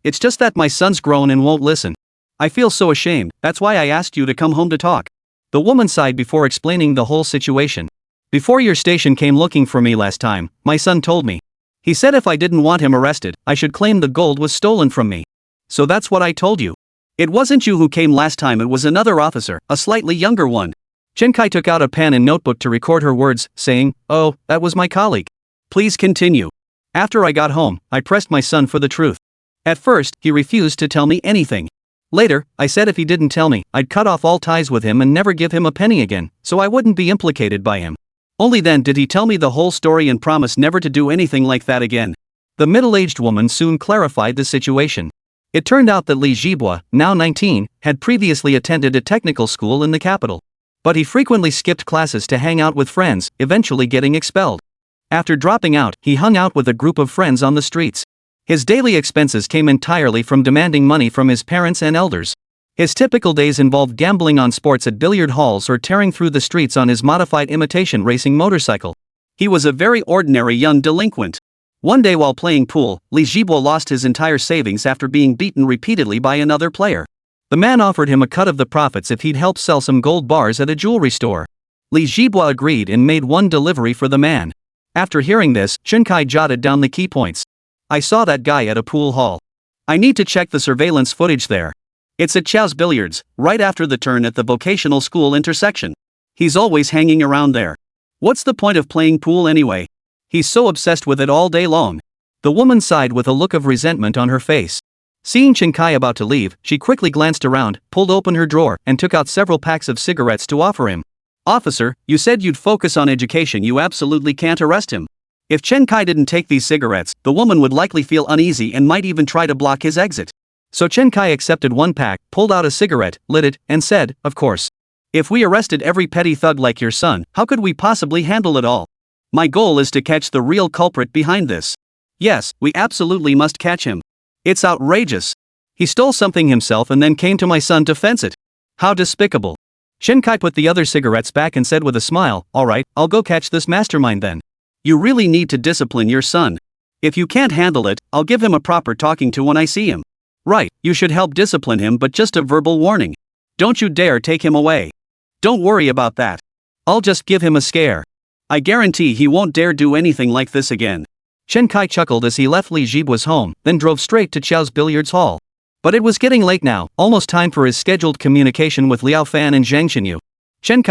It's just that my son's grown and won't listen. I feel so ashamed, that's why I asked you to come home to talk. The woman sighed before explaining the whole situation. Before your station came looking for me last time, my son told me. He said if I didn't want him arrested, I should claim the gold was stolen from me. So that's what I told you. It wasn't you who came last time, it was another officer, a slightly younger one. Chen Kai took out a pen and notebook to record her words, saying, "Oh, that was my colleague. Please continue. After I got home, I pressed my son for the truth. At first, he refused to tell me anything. Later, I said if he didn't tell me, I'd cut off all ties with him and never give him a penny again, so I wouldn't be implicated by him. Only then did he tell me the whole story and promise never to do anything like that again." The middle-aged woman soon clarified the situation. It turned out that Li Jibua, now 19, had previously attended a technical school in the capital. But he frequently skipped classes to hang out with friends, eventually getting expelled. After dropping out, he hung out with a group of friends on the streets. His daily expenses came entirely from demanding money from his parents and elders. His typical days involved gambling on sports at billiard halls or tearing through the streets on his modified imitation racing motorcycle. He was a very ordinary young delinquent. One day while playing pool, Li Jibua lost his entire savings after being beaten repeatedly by another player. The man offered him a cut of the profits if he'd help sell some gold bars at a jewelry store. Li Jibua agreed and made one delivery for the man. After hearing this, Chen Kai jotted down the key points. I saw that guy at a pool hall. I need to check the surveillance footage there. It's at Chao's Billiards, right after the turn at the vocational school intersection. He's always hanging around there. What's the point of playing pool anyway? He's so obsessed with it all day long. The woman sighed with a look of resentment on her face. Seeing Chen Kai about to leave, she quickly glanced around, pulled open her drawer, and took out several packs of cigarettes to offer him. Officer, you said you'd focus on education, you absolutely can't arrest him. If Chen Kai didn't take these cigarettes, the woman would likely feel uneasy and might even try to block his exit. So Chen Kai accepted one pack, pulled out a cigarette, lit it, and said, of course. If we arrested every petty thug like your son, how could we possibly handle it all? My goal is to catch the real culprit behind this. Yes, we absolutely must catch him. It's outrageous. He stole something himself and then came to my son to fence it. How despicable. Chen Kai put the other cigarettes back and said with a smile, alright, I'll go catch this mastermind then. You really need to discipline your son. If you can't handle it, I'll give him a proper talking to when I see him. Right, you should help discipline him, but just a verbal warning. Don't you dare take him away. Don't worry about that. I'll just give him a scare. I guarantee he won't dare do anything like this again. Chen Kai chuckled as he left Li Jibua's home, then drove straight to Chao's billiards hall. But it was getting late now, almost time for his scheduled communication with Liao Fan and Zhang Xinyu. Chen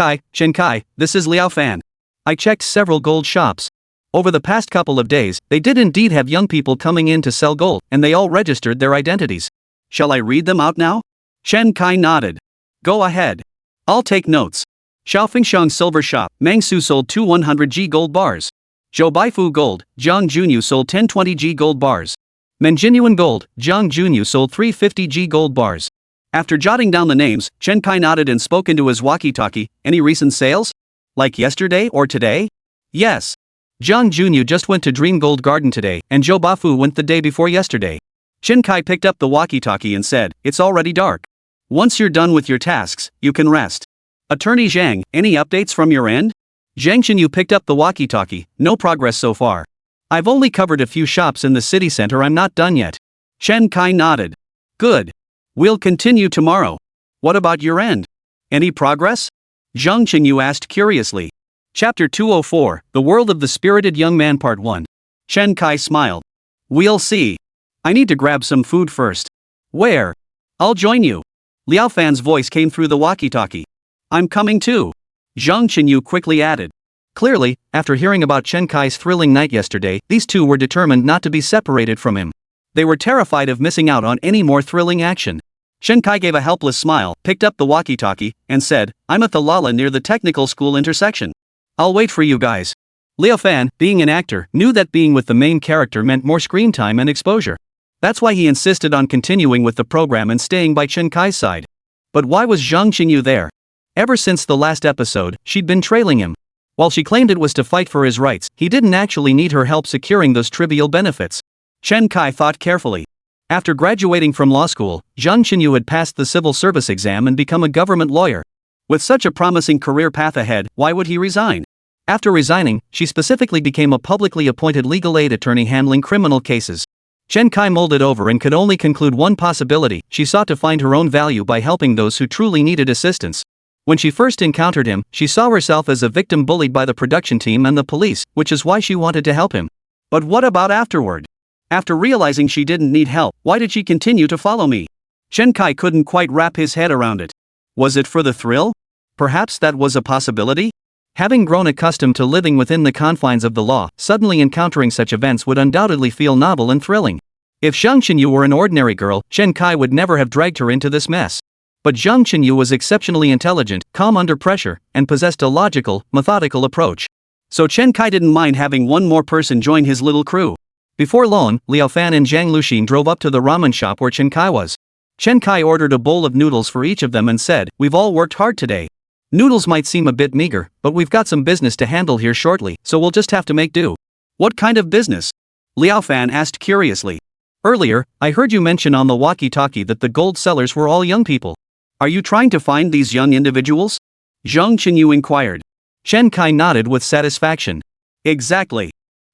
Kai, this is Liao Fan. I checked several gold shops. Over the past couple of days, they did indeed have young people coming in to sell gold, and they all registered their identities. Shall I read them out now? Chen Kai nodded. Go ahead. I'll take notes. Xiaofengshang Silver Shop, Mangsu sold 2 100G gold bars. Zhoubaifu Gold, Zhang Junyu sold 10 20G gold bars. Menjinuan Gold, Zhang Junyu sold 3 50G gold bars. After jotting down the names, Chen Kai nodded and spoke into his walkie-talkie. Any recent sales? Like yesterday or today? Yes. Zhang Junyu just went to Dream Gold Garden today, and Zhou Bafu went the day before yesterday. Chen Kai picked up the walkie-talkie and said, it's already dark. Once you're done with your tasks, you can rest. Attorney Zhang, any updates from your end? Zhang Xinyu picked up the walkie-talkie, no progress so far. I've only covered a few shops in the city center, I'm not done yet. Chen Kai nodded. Good. We'll continue tomorrow. What about your end? Any progress? Zhang Xinyu asked curiously. Chapter 204, The World of the Spirited Young Man Part 1. Chen Kai smiled. We'll see. I need to grab some food first. Where? I'll join you. Liao Fan's voice came through the walkie-talkie. I'm coming too. Zhang Xinyu quickly added. Clearly, after hearing about Chen Kai's thrilling night yesterday, these two were determined not to be separated from him. They were terrified of missing out on any more thrilling action. Chen Kai gave a helpless smile, picked up the walkie-talkie, and said, I'm at the Lala near the technical school intersection. I'll wait for you guys. Liao Fan, being an actor, knew that being with the main character meant more screen time and exposure. That's why he insisted on continuing with the program and staying by Chen Kai's side. But why was Zhang Xinyu there? Ever since the last episode, she'd been trailing him. While she claimed it was to fight for his rights, he didn't actually need her help securing those trivial benefits. Chen Kai thought carefully. After graduating from law school, Zhang Xinyu had passed the civil service exam and become a government lawyer. With such a promising career path ahead, why would he resign? After resigning, she specifically became a publicly appointed legal aid attorney handling criminal cases. Chen Kai mulled over and could only conclude one possibility: she sought to find her own value by helping those who truly needed assistance. When she first encountered him, she saw herself as a victim bullied by the production team and the police, which is why she wanted to help him. But what about afterward? After realizing she didn't need help, why did she continue to follow me? Chen Kai couldn't quite wrap his head around it. Was it for the thrill? Perhaps that was a possibility? Having grown accustomed to living within the confines of the law, suddenly encountering such events would undoubtedly feel novel and thrilling. If Zhang Xinyu were an ordinary girl, Chen Kai would never have dragged her into this mess. But Zhang Xinyu was exceptionally intelligent, calm under pressure, and possessed a logical, methodical approach. So Chen Kai didn't mind having one more person join his little crew. Before long, Liao Fan and Zhang Luxin drove up to the ramen shop where Chen Kai was. Chen Kai ordered a bowl of noodles for each of them and said, "We've all worked hard today. Noodles might seem a bit meager, but we've got some business to handle here shortly, so we'll just have to make do." "What kind of business?" Liao Fan asked curiously. "Earlier, I heard you mention on the walkie-talkie that the gold sellers were all young people. Are you trying to find these young individuals?" Zhang Xinyu inquired. Chen Kai nodded with satisfaction. "Exactly."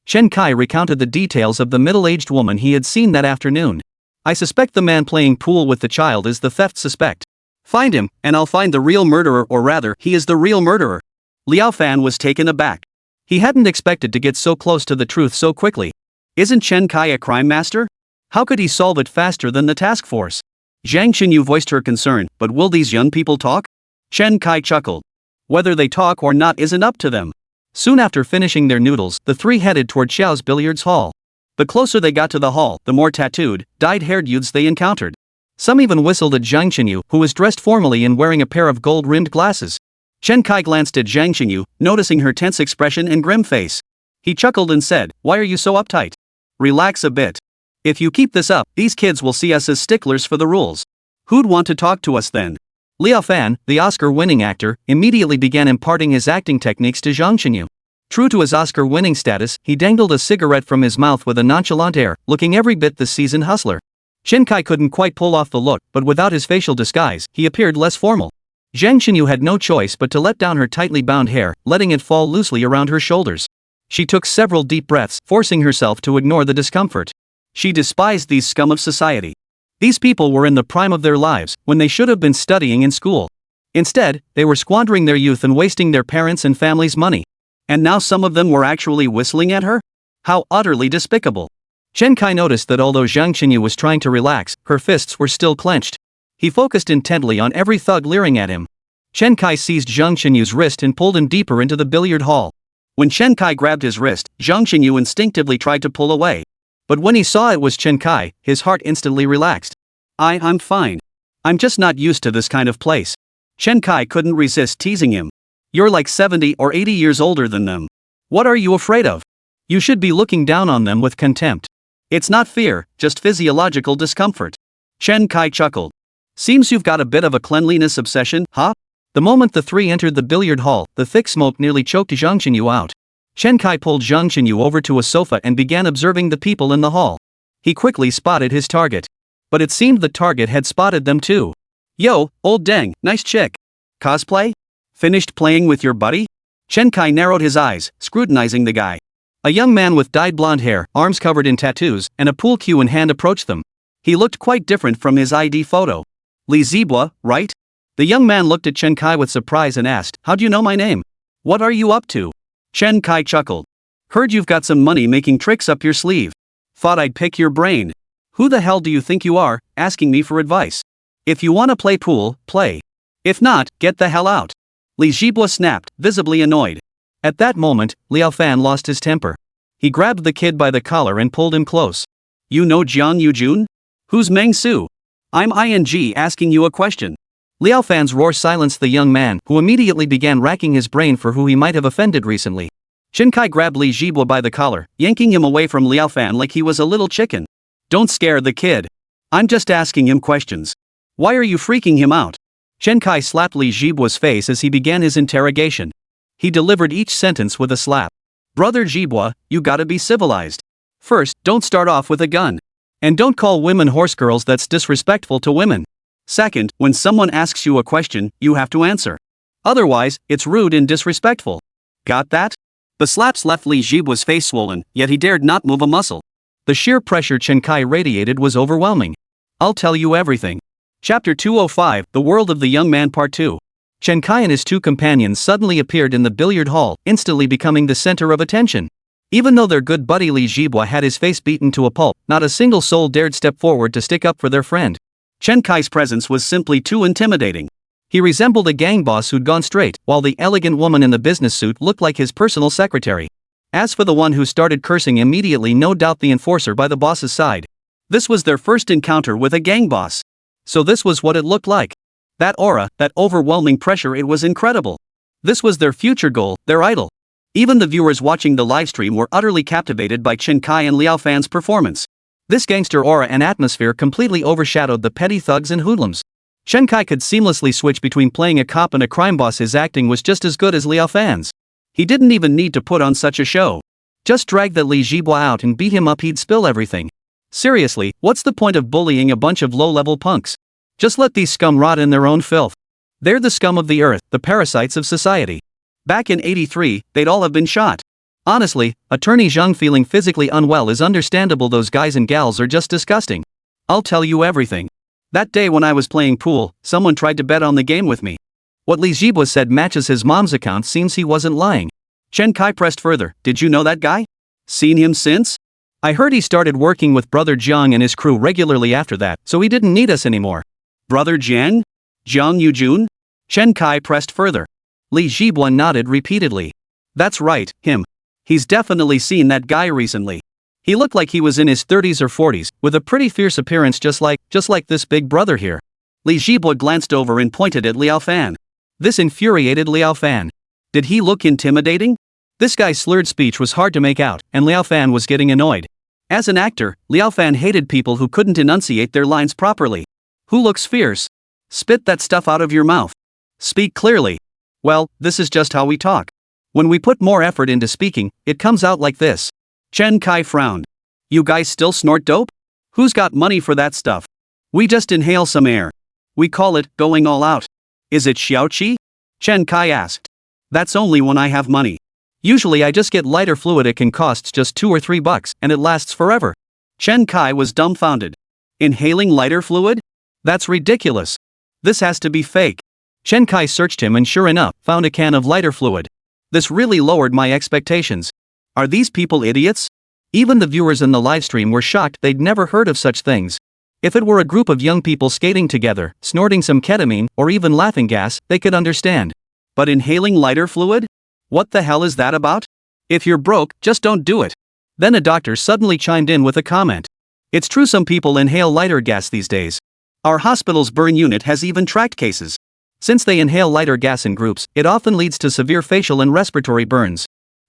Chen Kai recounted the details of the middle-aged woman he had seen that afternoon. "I suspect the man playing pool with the child is the theft suspect. Find him, and I'll find the real murderer, or rather, he is the real murderer." Liao Fan was taken aback. He hadn't expected to get so close to the truth so quickly. Isn't Chen Kai a crime master? How could he solve it faster than the task force? Zhang Xinyu voiced her concern, "But will these young people talk?" Chen Kai chuckled. "Whether they talk or not isn't up to them." Soon after finishing their noodles, the three headed toward Xiao's billiards hall. The closer they got to the hall, the more tattooed, dyed-haired youths they encountered. Some even whistled at Zhang Xinyu, who was dressed formally and wearing a pair of gold-rimmed glasses. Chen Kai glanced at Zhang Xinyu, noticing her tense expression and grim face. He chuckled and said, "Why are you so uptight? Relax a bit. If you keep this up, these kids will see us as sticklers for the rules. Who'd want to talk to us then?" Liao Fan, the Oscar-winning actor, immediately began imparting his acting techniques to Zhang Xinyu. True to his Oscar-winning status, he dangled a cigarette from his mouth with a nonchalant air, looking every bit the seasoned hustler. Chen Kai couldn't quite pull off the look, but without his facial disguise, he appeared less formal. Zhang Xinyu had no choice but to let down her tightly bound hair, letting it fall loosely around her shoulders. She took several deep breaths, forcing herself to ignore the discomfort. She despised these scum of society. These people were in the prime of their lives, when they should have been studying in school. Instead, they were squandering their youth and wasting their parents' and family's money. And now some of them were actually whistling at her? How utterly despicable. Chen Kai noticed that although Zhang Xinyu was trying to relax, her fists were still clenched. He focused intently on every thug leering at him. Chen Kai seized Zhang Xinyu's wrist and pulled him deeper into the billiard hall. When Chen Kai grabbed his wrist, Zhang Xinyu instinctively tried to pull away. But when he saw it was Chen Kai, his heart instantly relaxed. I'm fine. I'm just not used to this kind of place." Chen Kai couldn't resist teasing him. "You're like 70 or 80 years older than them. What are you afraid of? You should be looking down on them with contempt. It's not fear, just physiological discomfort." Chen Kai chuckled. "Seems you've got a bit of a cleanliness obsession, huh?" The moment the three entered the billiard hall, the thick smoke nearly choked Zhang Xinyu out. Chen Kai pulled Zhang Xinyu over to a sofa and began observing the people in the hall. He quickly spotted his target. But it seemed the target had spotted them too. "Yo, old dang, nice chick. Cosplay? Finished playing with your buddy?" Chen Kai narrowed his eyes, scrutinizing the guy. A young man with dyed blonde hair, arms covered in tattoos, and a pool cue in hand approached them. He looked quite different from his ID photo. "Li Zibua, right?" The young man looked at Chen Kai with surprise and asked, "How do you know my name? What are you up to?" Chen Kai chuckled. "Heard you've got some money making tricks up your sleeve. Thought I'd pick your brain. Who the hell do you think you are, asking me for advice? If you want to play pool, play. If not, get the hell out." Li Zibua snapped, visibly annoyed. At that moment, Liao Fan lost his temper. He grabbed the kid by the collar and pulled him close. "You know Jiang Yujun? Who's Meng Su? I'm ING asking you a question." Liao Fan's roar silenced the young man, who immediately began racking his brain for who he might have offended recently. Chen Kai grabbed Li Zibua by the collar, yanking him away from Liao Fan like he was a little chicken. "Don't scare the kid. I'm just asking him questions. Why are you freaking him out? Chen Kai slapped Li Jibua's face as he began his interrogation. He delivered each sentence with a slap. Brother Jibua, you gotta be civilized. First, don't start off with a gun. And don't call women horse girls, that's disrespectful to women. Second, when someone asks you a question, you have to answer. Otherwise, it's rude and disrespectful. Got that? The slaps left Li Jibua's face swollen, yet he dared not move a muscle. The sheer pressure Chen Kai radiated was overwhelming. I'll tell you everything. Chapter 205, The World of the Young Man Part 2. Chen Kai and his two companions suddenly appeared in the billiard hall, instantly becoming the center of attention. Even though their good buddy Li Jibua had his face beaten to a pulp, not a single soul dared step forward to stick up for their friend. Chen Kai's presence was simply too intimidating. He resembled a gang boss who'd gone straight, while the elegant woman in the business suit looked like his personal secretary. As for the one who started cursing immediately, no doubt the enforcer by the boss's side. This was their first encounter with a gang boss. So this was what it looked like. That aura, that overwhelming pressure, it was incredible. This was their future goal, their idol. Even the viewers watching the livestream were utterly captivated by Chen Kai and Liao Fan's performance. This gangster aura and atmosphere completely overshadowed the petty thugs and hoodlums. Chen Kai could seamlessly switch between playing a cop and a crime boss. His acting was just as good as Liao Fan's. He didn't even need to put on such a show. Just drag that Li Jibua out and beat him up, he'd spill everything. Seriously, what's the point of bullying a bunch of low-level punks? Just let these scum rot in their own filth. They're the scum of the earth, the parasites of society. Back in '83, they'd all have been shot. Honestly, Attorney Zhang feeling physically unwell is understandable. Those guys and gals are just disgusting. I'll tell you everything. That day when I was playing pool, someone tried to bet on the game with me. What Li Jibua said matches his mom's account. Seems he wasn't lying. Chen Kai pressed further. Did you know that guy? Seen him since? I heard he started working with Brother Jiang and his crew regularly after that, so he didn't need us anymore. Brother Jiang? Jiang Yujun? Chen Kai pressed further. Li Jibua nodded repeatedly. That's right, him. He's definitely seen that guy recently. He looked like he was in his 30s or 40s, with a pretty fierce appearance just like this big brother here. Li Jibua glanced over and pointed at Liao Fan. This infuriated Liao Fan. Did he look intimidating? This guy's slurred speech was hard to make out, and Liao Fan was getting annoyed. As an actor, Liao Fan hated people who couldn't enunciate their lines properly. Who looks fierce? Spit that stuff out of your mouth. Speak clearly. Well, this is just how we talk. When we put more effort into speaking, it comes out like this. Chen Kai frowned. You guys still snort dope? Who's got money for that stuff? We just inhale some air. We call it going all out. Is it xiaoqi? Chen Kai asked. That's only when I have money. Usually I just get lighter fluid. It can cost just $2 or $3 and it lasts forever. Chen Kai was dumbfounded. Inhaling lighter fluid? That's ridiculous. This has to be fake. Chen Kai searched him and sure enough, found a can of lighter fluid. This really lowered my expectations. Are these people idiots? Even the viewers in the livestream were shocked. They'd never heard of such things. If it were a group of young people skating together, snorting some ketamine, or even laughing gas, they could understand. But inhaling lighter fluid? What the hell is that about? If you're broke, just don't do it. Then a doctor suddenly chimed in with a comment. It's true, some people inhale lighter gas these days. Our hospital's burn unit has even tracked cases. Since they inhale lighter gas in groups, it often leads to severe facial and respiratory burns.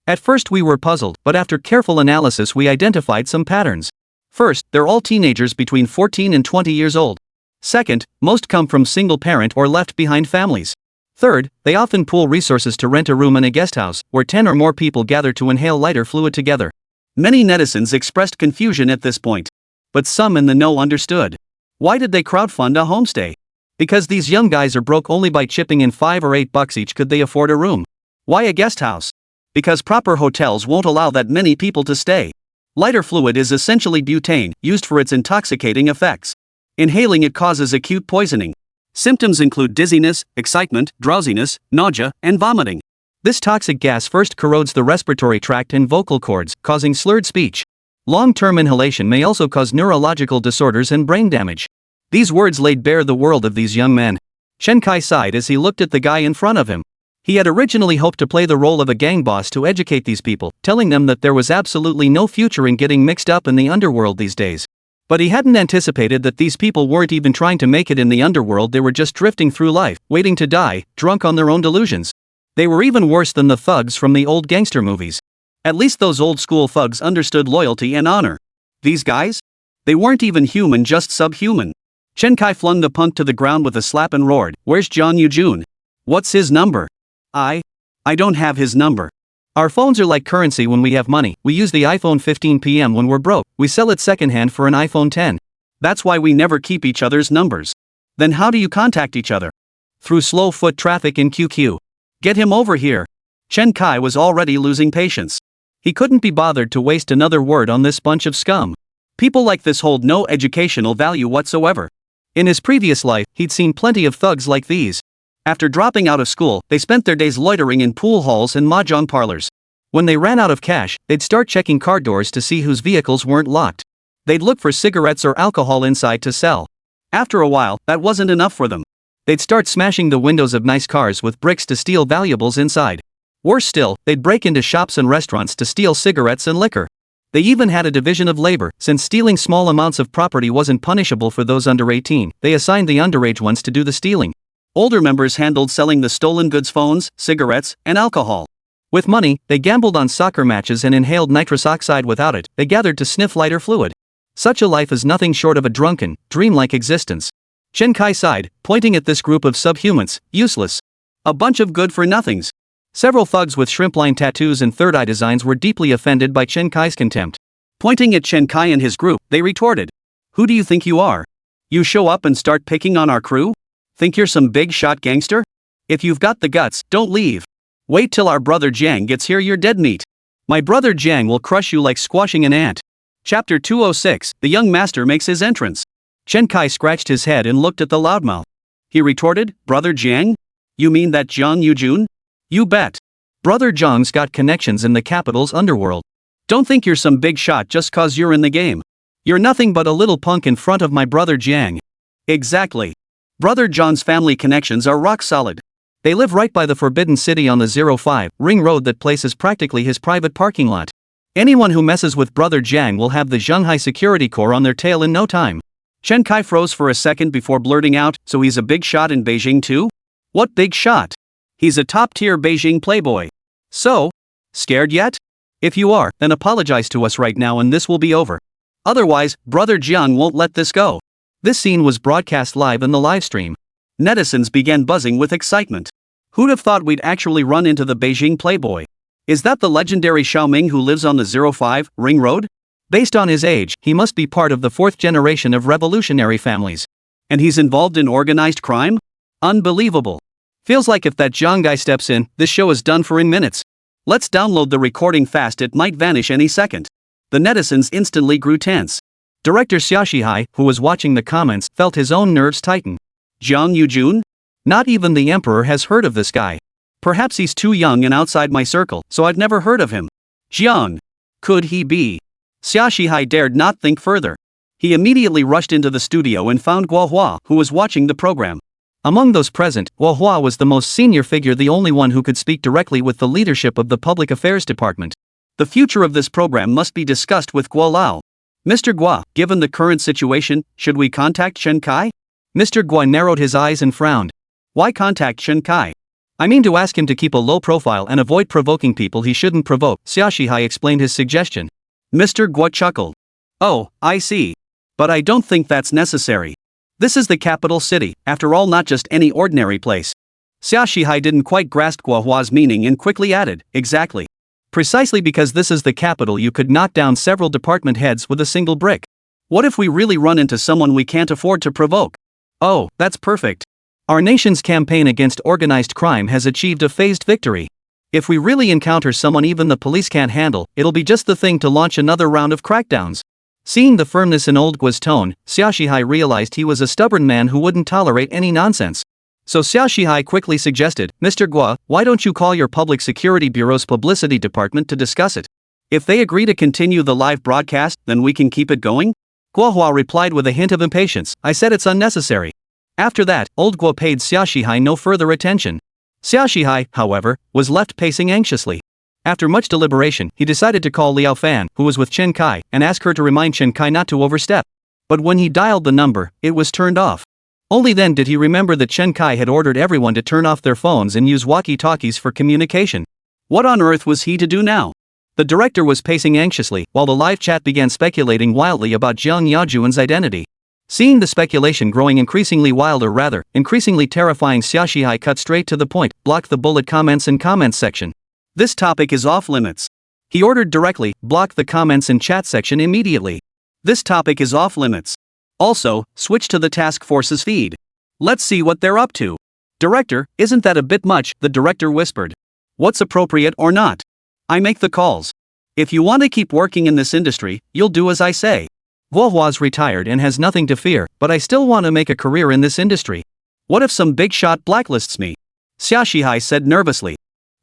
At first we were puzzled, but after careful analysis we identified some patterns. First, they're all teenagers between 14 and 20 years old. Second, most come from single-parent or left-behind families. Third, they often pool resources to rent a room in a guest house, where 10 or more people gather to inhale lighter fluid together. Many netizens expressed confusion at this point. But some in the know understood. Why did they crowdfund a homestay? Because these young guys are broke. Only by chipping in $5 or $8 each could they afford a room. Why a guest house? Because proper hotels won't allow that many people to stay. Lighter fluid is essentially butane, used for its intoxicating effects. Inhaling it causes acute poisoning. Symptoms include dizziness, excitement, drowsiness, nausea, and vomiting. This toxic gas first corrodes the respiratory tract and vocal cords, causing slurred speech. Long-term inhalation may also cause neurological disorders and brain damage. These words laid bare the world of these young men. Chen Kai sighed as he looked at the guy in front of him. He had originally hoped to play the role of a gang boss to educate these people, telling them that there was absolutely no future in getting mixed up in the underworld these days. But he hadn't anticipated that these people weren't even trying to make it in the underworld. They were just drifting through life, waiting to die, drunk on their own delusions. They were even worse than the thugs from the old gangster movies. At least those old school thugs understood loyalty and honor. These guys? They weren't even human, just subhuman. Chen Kai flung the punk to the ground with a slap and roared, "Where's John Yujun? What's his number?" I don't have his number. Our phones are like currency when we have money. We use the iPhone 15 PM when we're broke. We sell it secondhand for an iPhone 10. That's why we never keep each other's numbers. Then how do you contact each other? Through slow foot traffic in QQ. Get him over here. Chen Kai was already losing patience. He couldn't be bothered to waste another word on this bunch of scum. People like this hold no educational value whatsoever. In his previous life, he'd seen plenty of thugs like these. After dropping out of school, they spent their days loitering in pool halls and mahjong parlors. When they ran out of cash, they'd start checking car doors to see whose vehicles weren't locked. They'd look for cigarettes or alcohol inside to sell. After a while, that wasn't enough for them. They'd start smashing the windows of nice cars with bricks to steal valuables inside. Worse still, they'd break into shops and restaurants to steal cigarettes and liquor. They even had a division of labor. Since stealing small amounts of property wasn't punishable for those under 18, they assigned the underage ones to do the stealing. Older members handled selling the stolen goods: phones, cigarettes, and alcohol. With money, they gambled on soccer matches and inhaled nitrous oxide. Without it, they gathered to sniff lighter fluid. Such a life is nothing short of a drunken, dreamlike existence. Chen Kai sighed, pointing at this group of subhumans. Useless. A bunch of good-for-nothings. Several thugs with shrimp line tattoos and third-eye designs were deeply offended by Chen Kai's contempt. Pointing at Chen Kai and his group, they retorted. "Who do you think you are? You show up and start picking on our crew? Think you're some big-shot gangster? If you've got the guts, don't leave. Wait till our brother Jiang gets here. You're dead meat. My brother Jiang will crush you like squashing an ant." Chapter 206, the young master makes his entrance. Chen Kai scratched his head and looked at the loudmouth. He retorted, "Brother Jiang? You mean that Jiang Yujun? You bet. Brother Jiang's got connections in the capital's underworld. Don't think you're some big shot just cause you're in the game. You're nothing but a little punk in front of my brother Jiang." Exactly. Brother John's family connections are rock solid. They live right by the Forbidden City on the 05 ring road that places practically his private parking lot. Anyone who messes with Brother Jiang will have the Shanghai Security Corps on their tail in no time. Chen Kai froze for a second before blurting out, "So he's a big shot in Beijing too? What big shot? He's a top-tier Beijing playboy. So? Scared yet? If you are, then apologize to us right now and this will be over. Otherwise, Brother Jiang won't let this go." This scene was broadcast live in the livestream. Netizens began buzzing with excitement. Who'd have thought we'd actually run into the Beijing playboy? Is that the legendary Xiaoming who lives on the 05 ring road? Based on his age, he must be part of the fourth generation of revolutionary families. And he's involved in organized crime? Unbelievable. Feels like if that Jiang guy steps in, this show is done for in minutes. Let's download the recording fast, it might vanish any second. The netizens instantly grew tense. Director Xiaoshihai, who was watching the comments, felt his own nerves tighten. Jiang Yujun? Not even the emperor has heard of this guy. Perhaps he's too young and outside my circle, so I've never heard of him. Jiang. Could he be? Xiaoshihai dared not think further. He immediately rushed into the studio and found Guohua, who was watching the program. Among those present, Guohua was the most senior figure, the only one who could speak directly with the leadership of the Public Affairs Department. The future of this program must be discussed with Guo Lao. "Mr. Guo, given the current situation, should we contact Chen Kai?" Mr. Guo narrowed his eyes and frowned. "Why contact Chen Kai?" "I mean to ask him to keep a low profile and avoid provoking people he shouldn't provoke," Xiaoshihai explained his suggestion. Mr. Guo chuckled. "Oh, I see. But I don't think that's necessary. This is the capital city, after all, not just any ordinary place." Xiaoshihai didn't quite grasp Guohua's meaning and quickly added, "Exactly. Precisely because this is the capital, you could knock down several department heads with a single brick. What if we really run into someone we can't afford to provoke? Oh, that's perfect. Our nation's campaign against organized crime has achieved a phased victory. If we really encounter someone even the police can't handle, it'll be just the thing to launch another round of crackdowns." Seeing the firmness in old Guo's tone, Xiaoshihai realized he was a stubborn man who wouldn't tolerate any nonsense. So Xiaoshihai quickly suggested, "Mr. Guo, why don't you call your Public Security Bureau's publicity department to discuss it? If they agree to continue the live broadcast, then we can keep it going?" Guohua replied with a hint of impatience, "I said it's unnecessary." After that, old Guo paid Xiaoshihai no further attention. Xiaoshihai, however, was left pacing anxiously. After much deliberation, he decided to call Liao Fan, who was with Chen Kai, and ask her to remind Chen Kai not to overstep. But when he dialed the number, it was turned off. Only then did he remember that Chen Kai had ordered everyone to turn off their phones and use walkie-talkies for communication. What on earth was he to do now? The director was pacing anxiously, while the live chat began speculating wildly about Jiang Yajuan's identity. Seeing the speculation growing increasingly wild, or rather, increasingly terrifying, Xiaoshihai cut straight to the point, blocked the bullet comments and comments section. This topic is off limits. He ordered directly, block the comments and chat section immediately. This topic is off limits. Also, switch to the task force's feed. Let's see what they're up to. Director, isn't that a bit much? The director whispered. What's appropriate or not? I make the calls. If you want to keep working in this industry, you'll do as I say. Guohua's retired and has nothing to fear, but I still want to make a career in this industry. What if some big shot blacklists me? Xiaoshihai said nervously.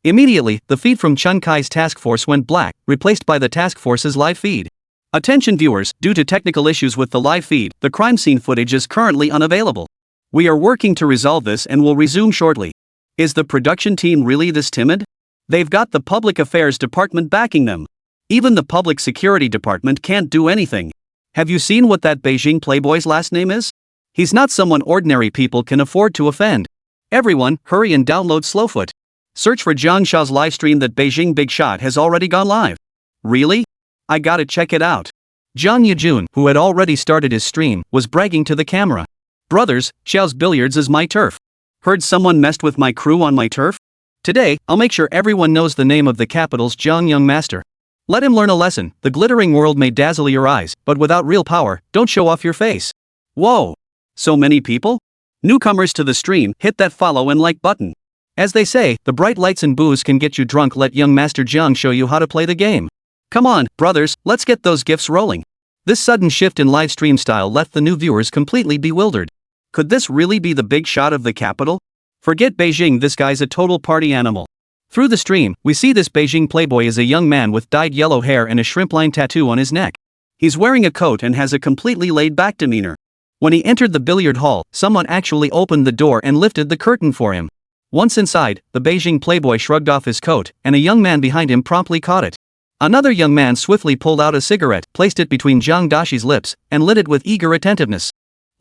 Immediately, the feed from Chen Kai's task force went black, replaced by the task force's live feed. Attention viewers, due to technical issues with the live feed, the crime scene footage is currently unavailable. We are working to resolve this and will resume shortly. Is the production team really this timid? They've got the public affairs department backing them. Even the public security department can't do anything. Have you seen what that Beijing playboy's last name is? He's not someone ordinary people can afford to offend. Everyone, hurry and download Slowfoot. Search for Jiang Shao's livestream. That Beijing Big Shot has already gone live. Really? I gotta check it out. Zhang Yujun, who had already started his stream, was bragging to the camera. Brothers, Xiao's Billiards is my turf. Heard someone messed with my crew on my turf? Today, I'll make sure everyone knows the name of the capital's Zhang Young Master. Let him learn a lesson. The glittering world may dazzle your eyes, but without real power, don't show off your face. Whoa! So many people? Newcomers to the stream, hit that follow and like button. As they say, the bright lights and booze can get you drunk. Let young Master Jiang show you how to play the game. Come on, brothers, let's get those gifs rolling. This sudden shift in live stream style left the new viewers completely bewildered. Could this really be the big shot of the capital? Forget Beijing, this guy's a total party animal. Through the stream, we see this Beijing playboy is a young man with dyed yellow hair and a shrimpline tattoo on his neck. He's wearing a coat and has a completely laid-back demeanor. When he entered the billiard hall, someone actually opened the door and lifted the curtain for him. Once inside, the Beijing playboy shrugged off his coat, and a young man behind him promptly caught it. Another young man swiftly pulled out a cigarette, placed it between Zhang Dashi's lips, and lit it with eager attentiveness.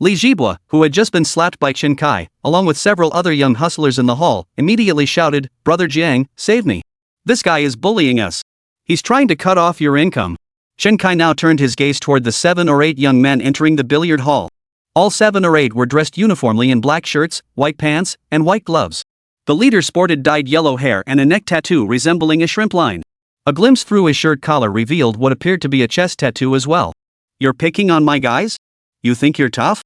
Li Jibua, who had just been slapped by Chen Kai, along with several other young hustlers in the hall, immediately shouted, "Brother Jiang, save me. This guy is bullying us. He's trying to cut off your income." Chen Kai now turned his gaze toward the 7 or 8 young men entering the billiard hall. All 7 or 8 were dressed uniformly in black shirts, white pants, and white gloves. The leader sported dyed yellow hair and a neck tattoo resembling a shrimp line. A glimpse through his shirt collar revealed what appeared to be a chest tattoo as well. "You're picking on my guys? You think you're tough?"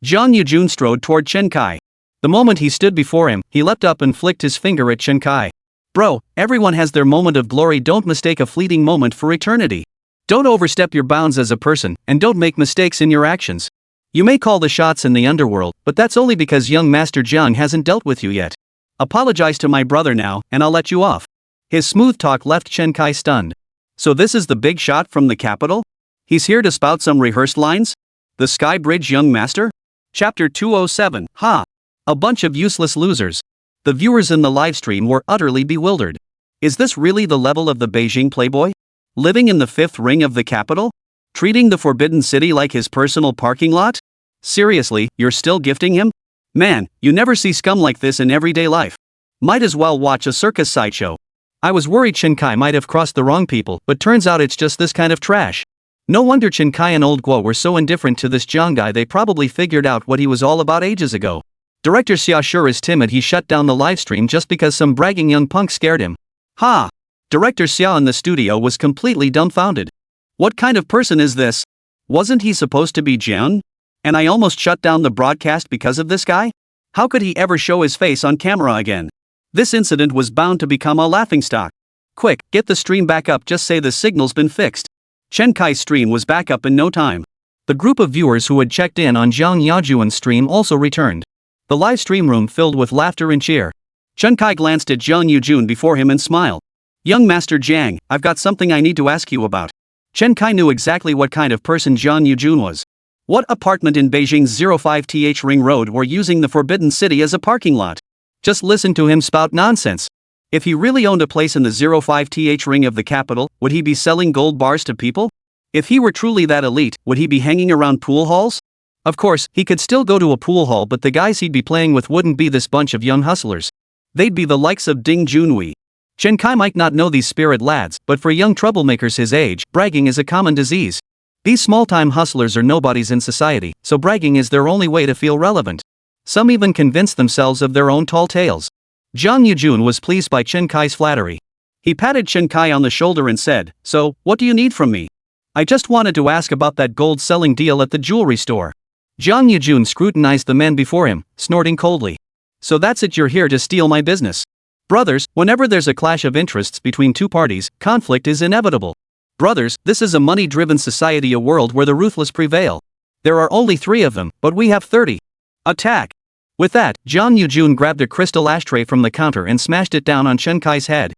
Zhang Yujun strode toward Chen Kai. The moment he stood before him, he leapt up and flicked his finger at Chen Kai. "Bro, everyone has their moment of glory. Don't mistake a fleeting moment for eternity. Don't overstep your bounds as a person, and don't make mistakes in your actions. You may call the shots in the underworld, but that's only because young Master Jiang hasn't dealt with you yet. Apologize to my brother now, and I'll let you off." His smooth talk left Chen Kai stunned. So this is the big shot from the capital? He's here to spout some rehearsed lines? The Sky Bridge Young Master? Chapter 207, Ha! A bunch of useless losers. The viewers in the livestream were utterly bewildered. Is this really the level of the Beijing playboy? Living in the 5th ring of the capital? Treating the Forbidden City like his personal parking lot? Seriously, you're still gifting him? Man, you never see scum like this in everyday life. Might as well watch a circus sideshow. I was worried Chen Kai might have crossed the wrong people, but turns out it's just this kind of trash. No wonder Chen Kai and old Guo were so indifferent to this Jiang guy. They probably figured out what he was all about ages ago. Director Xia sure is timid. He shut down the livestream just because some bragging young punk scared him. Ha! Director Xia in the studio was completely dumbfounded. What kind of person is this? Wasn't he supposed to be Jiang? And I almost shut down the broadcast because of this guy? How could he ever show his face on camera again? This incident was bound to become a laughingstock. Quick, get the stream back up. Just say the signal's been fixed. Chen Kai's stream was back up in no time. The group of viewers who had checked in on Zhang Yajuan's stream also returned. The live stream room filled with laughter and cheer. Chen Kai glanced at Zhang Yujun before him and smiled. "Young Master Jiang, I've got something I need to ask you about." Chen Kai knew exactly what kind of person Zhang Yujun was. What apartment in Beijing's 05th Ring Road were using the Forbidden City as a parking lot? Just listen to him spout nonsense. If he really owned a place in the 05th ring of the capital, would he be selling gold bars to people? If he were truly that elite, would he be hanging around pool halls? Of course, he could still go to a pool hall, but the guys he'd be playing with wouldn't be this bunch of young hustlers. They'd be the likes of Ding Junhui. Chen Kai might not know these spirit lads, but for young troublemakers his age, bragging is a common disease. These small-time hustlers are nobodies in society, so bragging is their only way to feel relevant. Some even convince themselves of their own tall tales. Jiang Yujun was pleased by Chen Kai's flattery. He patted Chen Kai on the shoulder and said, "So, what do you need from me?" "I just wanted to ask about that gold-selling deal at the jewelry store." Jiang Yujun scrutinized the men before him, snorting coldly. "So that's it, you're here to steal my business." Brothers, whenever there's a clash of interests between two parties, conflict is inevitable. Brothers, this is a money-driven society, a world where the ruthless prevail. There are only 3 of them, but we have 30. Attack! With that, Jiang Yujun grabbed a crystal ashtray from the counter and smashed it down on Chen Kai's head.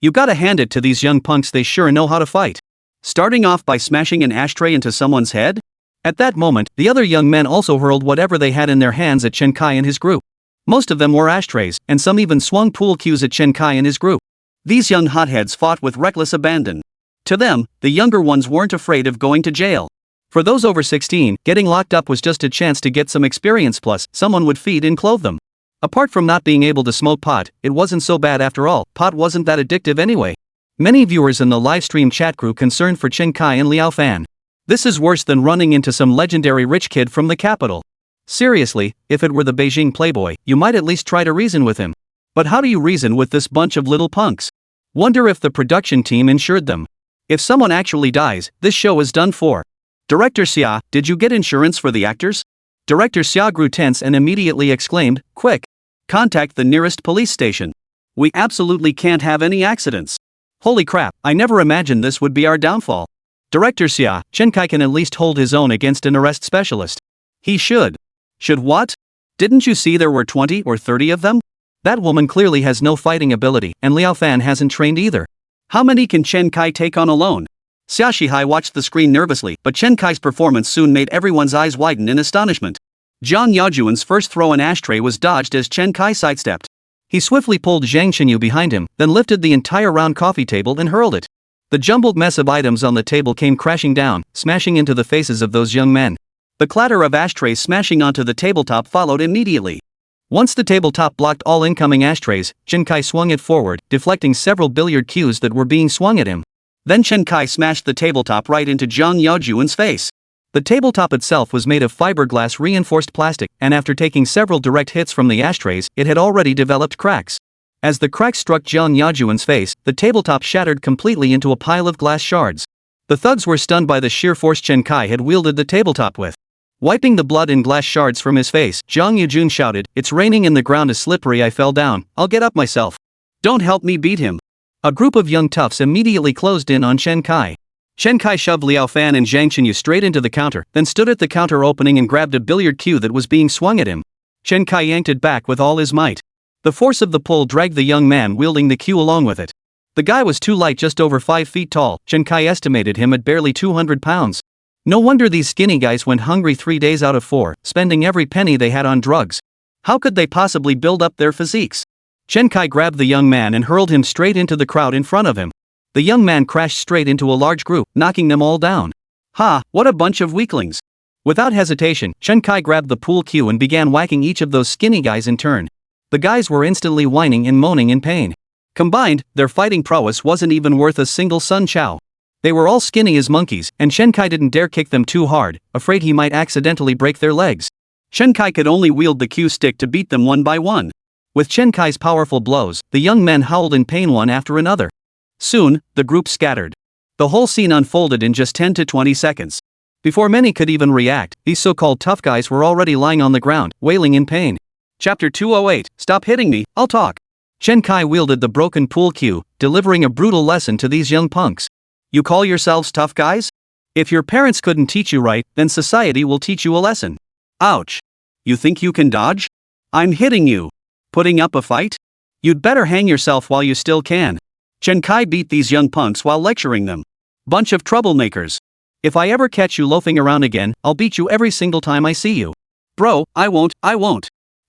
You gotta hand it to these young punks, they sure know how to fight. Starting off by smashing an ashtray into someone's head? At that moment, the other young men also hurled whatever they had in their hands at Chen Kai and his group. Most of them were ashtrays, and some even swung pool cues at Chen Kai and his group. These young hotheads fought with reckless abandon. To them, the younger ones weren't afraid of going to jail. For those over 16, getting locked up was just a chance to get some experience, plus someone would feed and clothe them. Apart from not being able to smoke pot, it wasn't so bad after all. Pot wasn't that addictive anyway. Many viewers in the livestream chat grew concerned for Chen Kai and Liao Fan. This is worse than running into some legendary rich kid from the capital. Seriously, if it were the Beijing playboy, you might at least try to reason with him. But how do you reason with this bunch of little punks? Wonder if the production team insured them. If someone actually dies, this show is done for. Director Xia, did you get insurance for the actors? Director Xia grew tense and immediately exclaimed, "Quick! Contact the nearest police station. We absolutely can't have any accidents." Holy crap, I never imagined this would be our downfall. Director Xia, Chen Kai can at least hold his own against an arrest specialist. He should. Should what? Didn't you see there were 20 or 30 of them? That woman clearly has no fighting ability, and Liao Fan hasn't trained either. How many can Chen Kai take on alone? Xia Shihai watched the screen nervously, but Chen Kai's performance soon made everyone's eyes widen in astonishment. Jiang Yajuan's first throw an ashtray was dodged as Chen Kai sidestepped. He swiftly pulled Zhang Xinyu behind him, then lifted the entire round coffee table and hurled it. The jumbled mess of items on the table came crashing down, smashing into the faces of those young men. The clatter of ashtrays smashing onto the tabletop followed immediately. Once the tabletop blocked all incoming ashtrays, Chen Kai swung it forward, deflecting several billiard cues that were being swung at him. Then Chen Kai smashed the tabletop right into Jiang Yaojuan's face. The tabletop itself was made of fiberglass reinforced plastic, and after taking several direct hits from the ashtrays, it had already developed cracks. As the cracks struck Jiang Yaojuan's face, the tabletop shattered completely into a pile of glass shards. The thugs were stunned by the sheer force Chen Kai had wielded the tabletop with. Wiping the blood and glass shards from his face, Jiang Yujun shouted, "It's raining and the ground is slippery, I fell down, I'll get up myself. Don't help me beat him." A group of young toughs immediately closed in on Chen Kai. Chen Kai shoved Liao Fan and Zhang Xinyu straight into the counter, then stood at the counter opening and grabbed a billiard cue that was being swung at him. Chen Kai yanked it back with all his might. The force of the pull dragged the young man wielding the cue along with it. The guy was too light, just over 5 feet tall. Chen Kai estimated him at barely 200 pounds. No wonder these skinny guys went hungry 3 days out of 4, spending every penny they had on drugs. How could they possibly build up their physiques? Chen Kai grabbed the young man and hurled him straight into the crowd in front of him. The young man crashed straight into a large group, knocking them all down. Ha, what a bunch of weaklings. Without hesitation, Chen Kai grabbed the pool cue and began whacking each of those skinny guys in turn. The guys were instantly whining and moaning in pain. Combined, their fighting prowess wasn't even worth a single Sun Chow. They were all skinny as monkeys, and Chen Kai didn't dare kick them too hard, afraid he might accidentally break their legs. Chen Kai could only wield the cue stick to beat them one by one. With Chen Kai's powerful blows, the young men howled in pain one after another. Soon, the group scattered. The whole scene unfolded in just 10 to 20 seconds. Before many could even react, these so-called tough guys were already lying on the ground, wailing in pain. Chapter 208, Stop hitting me, I'll talk. Chen Kai wielded the broken pool cue, delivering a brutal lesson to these young punks. You call yourselves tough guys? If your parents couldn't teach you right, then society will teach you a lesson. Ouch. You think you can dodge? I'm hitting you. Putting up a fight? You'd better hang yourself while you still can. Chen Kai beat these young punks while lecturing them. Bunch of troublemakers. If I ever catch you loafing around again, I'll beat you every single time I see you. Bro, I won't.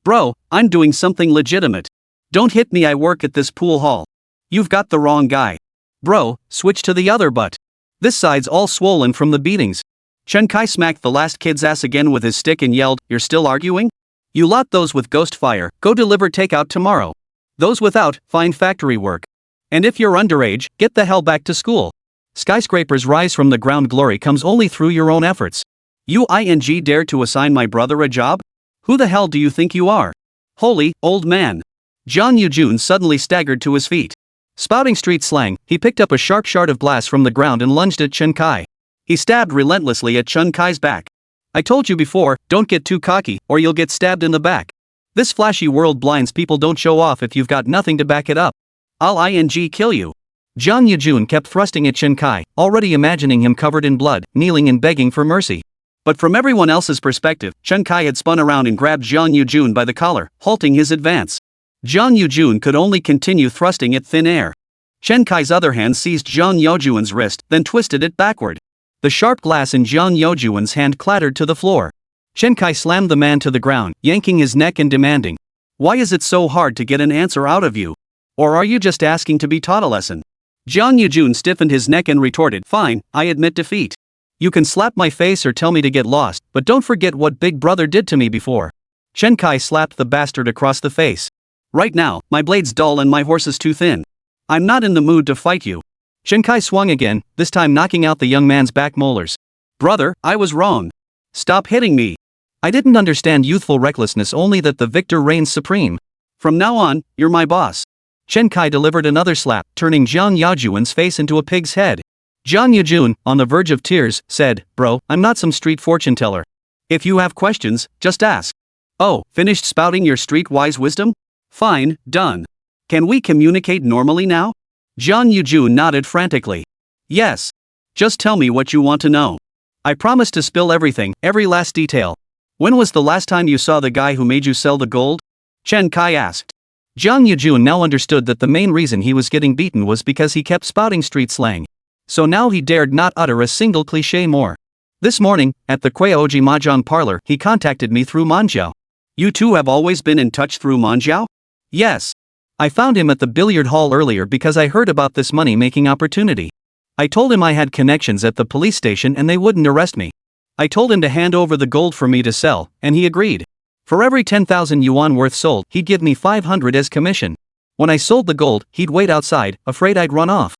Bro, I'm doing something legitimate. Don't hit me, I work at this pool hall. You've got the wrong guy. Bro, switch to the other butt. This side's all swollen from the beatings. Chen Kai smacked the last kid's ass again with his stick and yelled, You're still arguing? You lot those with ghost fire, go deliver takeout tomorrow. Those without, find factory work. And if you're underage, get the hell back to school. Skyscrapers rise from the ground, glory comes only through your own efforts. You dare to assign my brother a job? Who the hell do you think you are? Holy, old man. John Yoo-jun suddenly staggered to his feet. Spouting street slang, he picked up a sharp shard of glass from the ground and lunged at Chen Kai. He stabbed relentlessly at Chen Kai's back. I told you before, don't get too cocky, or you'll get stabbed in the back. This flashy world blinds people, don't show off if you've got nothing to back it up. I'll kill you. John Yoo-jun kept thrusting at Chen Kai, already imagining him covered in blood, kneeling and begging for mercy. But from everyone else's perspective, Chen Kai had spun around and grabbed John Yoo-jun by the collar, halting his advance. John Yoo-jun could only continue thrusting at thin air. Chen Kai's other hand seized John Yoo-jun's wrist, then twisted it backward. The sharp glass in John Yoo-jun's hand clattered to the floor. Chen Kai slammed the man to the ground, yanking his neck and demanding, "Why is it so hard to get an answer out of you? Or are you just asking to be taught a lesson?" John Yoo-jun stiffened his neck and retorted, "Fine, I admit defeat. You can slap my face or tell me to get lost, but don't forget what Big Brother did to me before." Chen Kai slapped the bastard across the face. "Right now, my blade's dull and my horse is too thin. I'm not in the mood to fight you." Chen Kai swung again, this time knocking out the young man's back molars. "Brother, I was wrong. Stop hitting me. I didn't understand youthful recklessness, only that the victor reigns supreme. From now on, you're my boss." Chen Kai delivered another slap, turning John Yoo-jun's face into a pig's head. John Yoo-jun, on the verge of tears, said, "Bro, I'm not some street fortune teller. If you have questions, just ask." "Oh, finished spouting your street-wise wisdom? Fine, done. Can we communicate normally now?" John Yoo-jun nodded frantically. "Yes. Just tell me what you want to know. I promise to spill everything, every last detail. When was the last time you saw the guy who made you sell the gold?" Chen Kai asked. John Yoo-jun now understood that the main reason he was getting beaten was because he kept spouting street slang. So now he dared not utter a single cliché more. "This morning, at the Kweoji Mahjong parlor, he contacted me through manhwa." "You two have always been in touch through manhwa?" "Yes. I found him at the billiard hall earlier because I heard about this money-making opportunity. I told him I had connections at the police station and they wouldn't arrest me. I told him to hand over the gold for me to sell, and he agreed. For every 10,000 yuan worth sold, he'd give me 500 as commission. When I sold the gold, he'd wait outside, afraid I'd run off.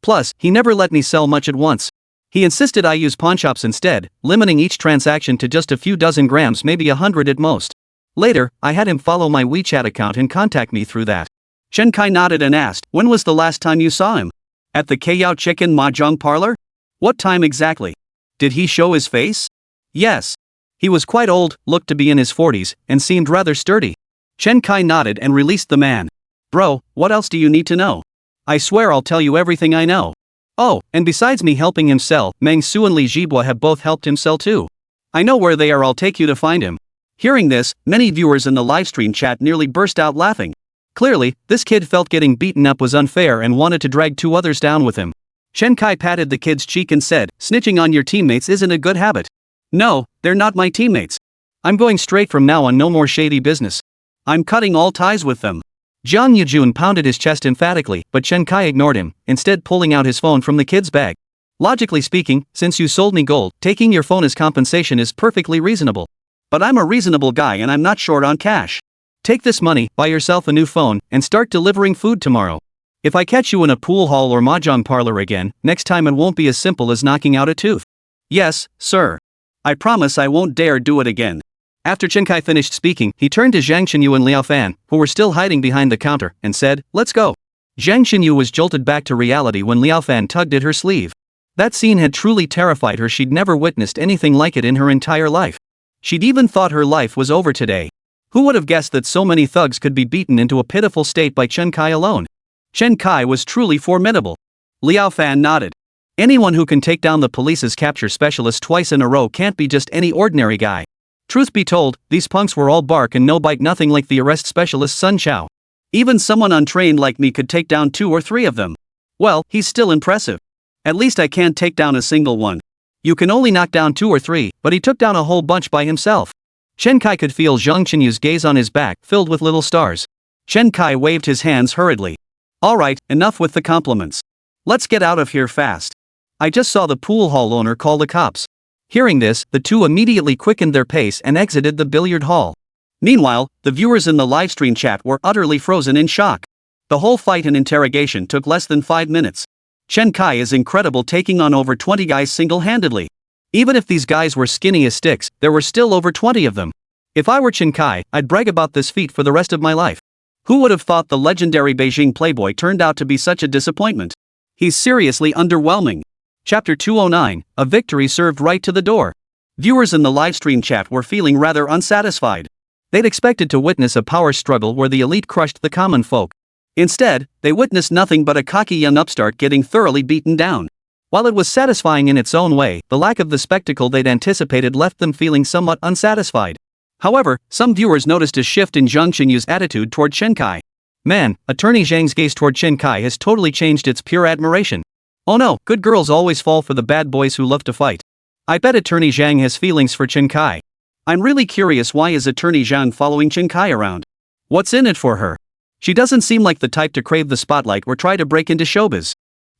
Plus, he never let me sell much at once. He insisted I use pawnshops instead, limiting each transaction to just a few dozen grams, maybe 100 at most. Later, I had him follow my WeChat account and contact me through that." Chen Kai nodded and asked, "When was the last time you saw him? At the Kayao Chicken Mahjong parlor? What time exactly? Did he show his face?" "Yes. He was quite old, looked to be in his 40s, and seemed rather sturdy." Chen Kai nodded and released the man. "Bro, what else do you need to know? I swear I'll tell you everything I know. Oh, and besides me helping him sell, Meng Su and Li Jibua have both helped him sell too. I know where they are, I'll take you to find him." Hearing this, many viewers in the livestream chat nearly burst out laughing. Clearly, this kid felt getting beaten up was unfair and wanted to drag two others down with him. Chen Kai patted the kid's cheek and said, "Snitching on your teammates isn't a good habit." "No, they're not my teammates. I'm going straight from now on, no more shady business. I'm cutting all ties with them." John Yoo-jun pounded his chest emphatically, but Chen Kai ignored him, instead pulling out his phone from the kid's bag. "Logically speaking, since you sold me gold, taking your phone as compensation is perfectly reasonable. But I'm a reasonable guy and I'm not short on cash. Take this money, buy yourself a new phone, and start delivering food tomorrow. If I catch you in a pool hall or mahjong parlor again, next time it won't be as simple as knocking out a tooth." "Yes, sir. I promise I won't dare do it again." After Chen Kai finished speaking, he turned to Zhang Xinyu and Liao Fan, who were still hiding behind the counter, and said, "Let's go." Zhang Xinyu was jolted back to reality when Liao Fan tugged at her sleeve. That scene had truly terrified her. She'd never witnessed anything like it in her entire life. She'd even thought her life was over today. Who would have guessed that so many thugs could be beaten into a pitiful state by Chen Kai alone? Chen Kai was truly formidable. Liao Fan nodded. Anyone who can take down the police's capture specialist twice in a row can't be just any ordinary guy. Truth be told, these punks were all bark and no bite, nothing like the arrest specialist Sun Chao. Even someone untrained like me could take down 2 or 3 of them. Well, he's still impressive. At least I can't take down a single one. You can only knock down 2 or 3, but he took down a whole bunch by himself. Chen Kai could feel Zhang Qinyu's gaze on his back, filled with little stars. Chen Kai waved his hands hurriedly. "All right, enough with the compliments. Let's get out of here fast. I just saw the pool hall owner call the cops." Hearing this, the two immediately quickened their pace and exited the billiard hall. Meanwhile, the viewers in the livestream chat were utterly frozen in shock. The whole fight and interrogation took less than 5 minutes. Chen Kai is incredible, taking on over 20 guys single-handedly. Even if these guys were skinny as sticks, there were still over 20 of them. If I were Chen Kai, I'd brag about this feat for the rest of my life. Who would have thought the legendary Beijing playboy turned out to be such a disappointment? He's seriously underwhelming. Chapter 209, a victory served right to the door. Viewers in the livestream chat were feeling rather unsatisfied. They'd expected to witness a power struggle where the elite crushed the common folk. Instead, they witnessed nothing but a cocky young upstart getting thoroughly beaten down. While it was satisfying in its own way, the lack of the spectacle they'd anticipated left them feeling somewhat unsatisfied. However, some viewers noticed a shift in Zhang Xinyu's attitude toward Chen Kai. Man, Attorney Zhang's gaze toward Chen Kai has totally changed. Its pure admiration. Oh no, good girls always fall for the bad boys who love to fight. I bet Attorney Zhang has feelings for Chen Kai. I'm really curious, why is Attorney Zhang following Chen Kai around? What's in it for her? She doesn't seem like the type to crave the spotlight or try to break into showbiz.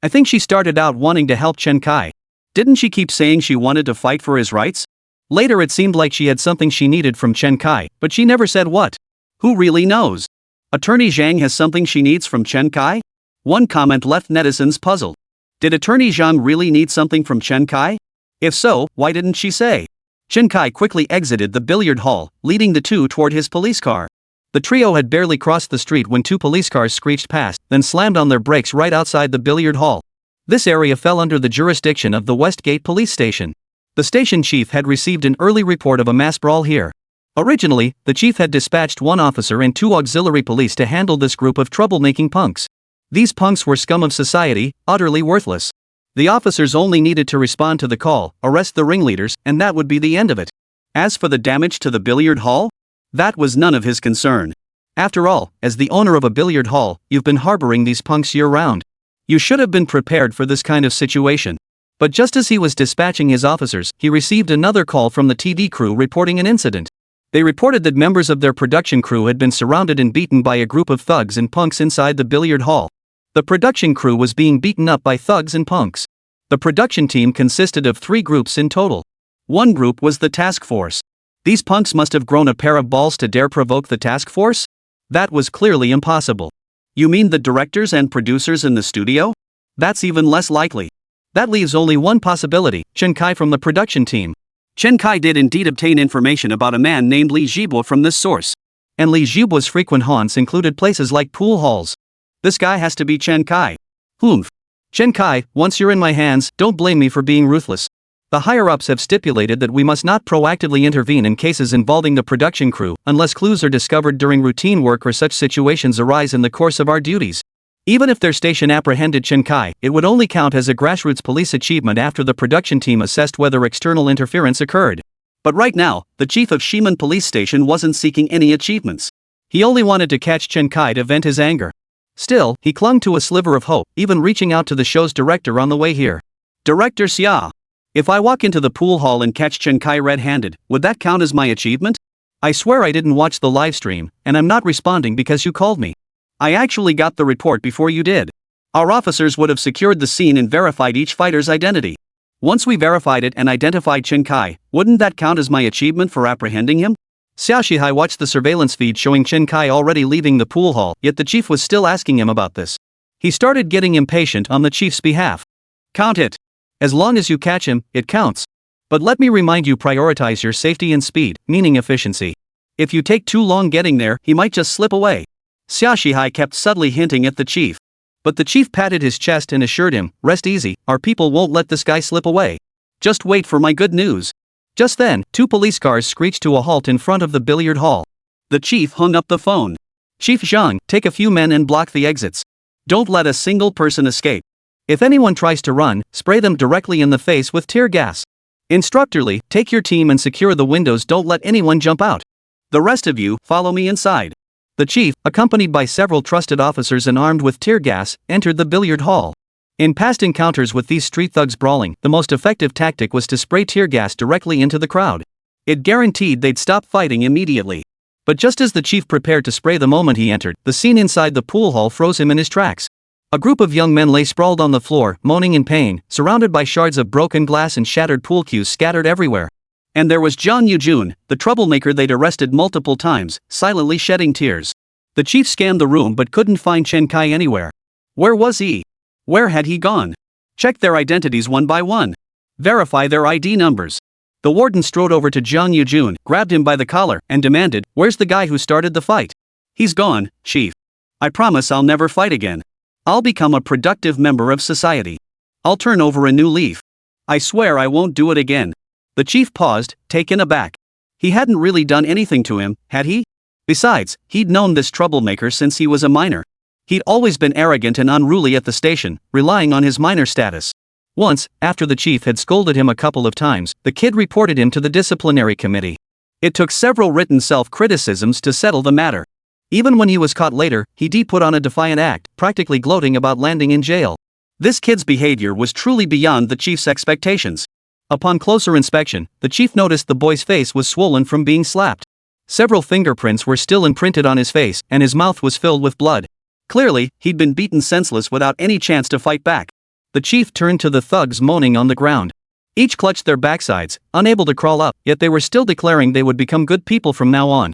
I think she started out wanting to help Chen Kai. Didn't she keep saying she wanted to fight for his rights? Later it seemed like she had something she needed from Chen Kai, but she never said what. Who really knows? Attorney Zhang has something she needs from Chen Kai? One comment left netizens puzzled. Did Attorney Zhang really need something from Chen Kai? If so, why didn't she say? Chen Kai quickly exited the billiard hall, leading the two toward his police car. The trio had barely crossed the street when two police cars screeched past, then slammed on their brakes right outside the billiard hall. This area fell under the jurisdiction of the Westgate police station. The station chief had received an early report of a mass brawl here. Originally, the chief had dispatched one officer and two auxiliary police to handle this group of troublemaking punks. These punks were scum of society, utterly worthless. The officers only needed to respond to the call, arrest the ringleaders, and that would be the end of it. As for the damage to the billiard hall, that was none of his concern. After all, as the owner of a billiard hall, you've been harboring these punks year-round. You should have been prepared for this kind of situation. But just as he was dispatching his officers, he received another call from the TV crew reporting an incident. They reported that members of their production crew had been surrounded and beaten by a group of thugs and punks inside the billiard hall. The production crew was being beaten up by thugs and punks. The production team consisted of 3 groups in total. One group was the task force. These punks must have grown a pair of balls to dare provoke the task force? That was clearly impossible. You mean the directors and producers in the studio? That's even less likely. That leaves only one possibility: Chen Kai from the production team. Chen Kai did indeed obtain information about a man named Li Zhibo from this source. And Li Zhibo's frequent haunts included places like pool halls. This guy has to be Chen Kai. Humph. Chen Kai, once you're in my hands, don't blame me for being ruthless. The higher-ups have stipulated that we must not proactively intervene in cases involving the production crew, unless clues are discovered during routine work or such situations arise in the course of our duties. Even if their station apprehended Chen Kai, it would only count as a grassroots police achievement after the production team assessed whether external interference occurred. But right now, the chief of Ximen Police Station wasn't seeking any achievements. He only wanted to catch Chen Kai to vent his anger. Still, he clung to a sliver of hope, even reaching out to the show's director on the way here. Director Xia. If I walk into the pool hall and catch Chen Kai red-handed, would that count as my achievement? I swear I didn't watch the live stream, and I'm not responding because you called me. I actually got the report before you did. Our officers would have secured the scene and verified each fighter's identity. Once we verified it and identified Chen Kai, wouldn't that count as my achievement for apprehending him? Xia Shihai watched the surveillance feed showing Chen Kai already leaving the pool hall, yet the chief was still asking him about this. He started getting impatient on the chief's behalf. Count it. As long as you catch him, it counts. But let me remind you, prioritize your safety and speed, meaning efficiency. If you take too long getting there, he might just slip away. Xia Shihai kept subtly hinting at the chief. But the chief patted his chest and assured him, rest easy, our people won't let this guy slip away. Just wait for my good news. Just then, 2 police cars screeched to a halt in front of the billiard hall. The chief hung up the phone. Chief Zhang, take a few men and block the exits. Don't let a single person escape. If anyone tries to run, spray them directly in the face with tear gas. Instructor Li, take your team and secure the windows, don't let anyone jump out. The rest of you, follow me inside. The chief, accompanied by several trusted officers and armed with tear gas, entered the billiard hall. In past encounters with these street thugs brawling, the most effective tactic was to spray tear gas directly into the crowd. It guaranteed they'd stop fighting immediately. But just as the chief prepared to spray the moment he entered, the scene inside the pool hall froze him in his tracks. A group of young men lay sprawled on the floor, moaning in pain, surrounded by shards of broken glass and shattered pool cues scattered everywhere. And there was Zhang Yujun, the troublemaker they'd arrested multiple times, silently shedding tears. The chief scanned the room but couldn't find Chen Kai anywhere. Where was he? Where had he gone? Check their identities one by one. Verify their ID numbers. The warden strode over to Jiang Yujun, grabbed him by the collar, and demanded, "Where's the guy who started the fight?" "He's gone, Chief. I promise I'll never fight again. I'll become a productive member of society. I'll turn over a new leaf. I swear I won't do it again." The chief paused, taken aback. He hadn't really done anything to him, had he? Besides, he'd known this troublemaker since he was a minor. He'd always been arrogant and unruly at the station, relying on his minor status. Once, after the chief had scolded him a couple of times, the kid reported him to the disciplinary committee. It took several written self-criticisms to settle the matter. Even when he was caught later, he put on a defiant act, practically gloating about landing in jail. This kid's behavior was truly beyond the chief's expectations. Upon closer inspection, the chief noticed the boy's face was swollen from being slapped. Several fingerprints were still imprinted on his face, and his mouth was filled with blood. Clearly, he'd been beaten senseless without any chance to fight back. The chief turned to the thugs moaning on the ground. Each clutched their backsides, unable to crawl up, yet they were still declaring they would become good people from now on.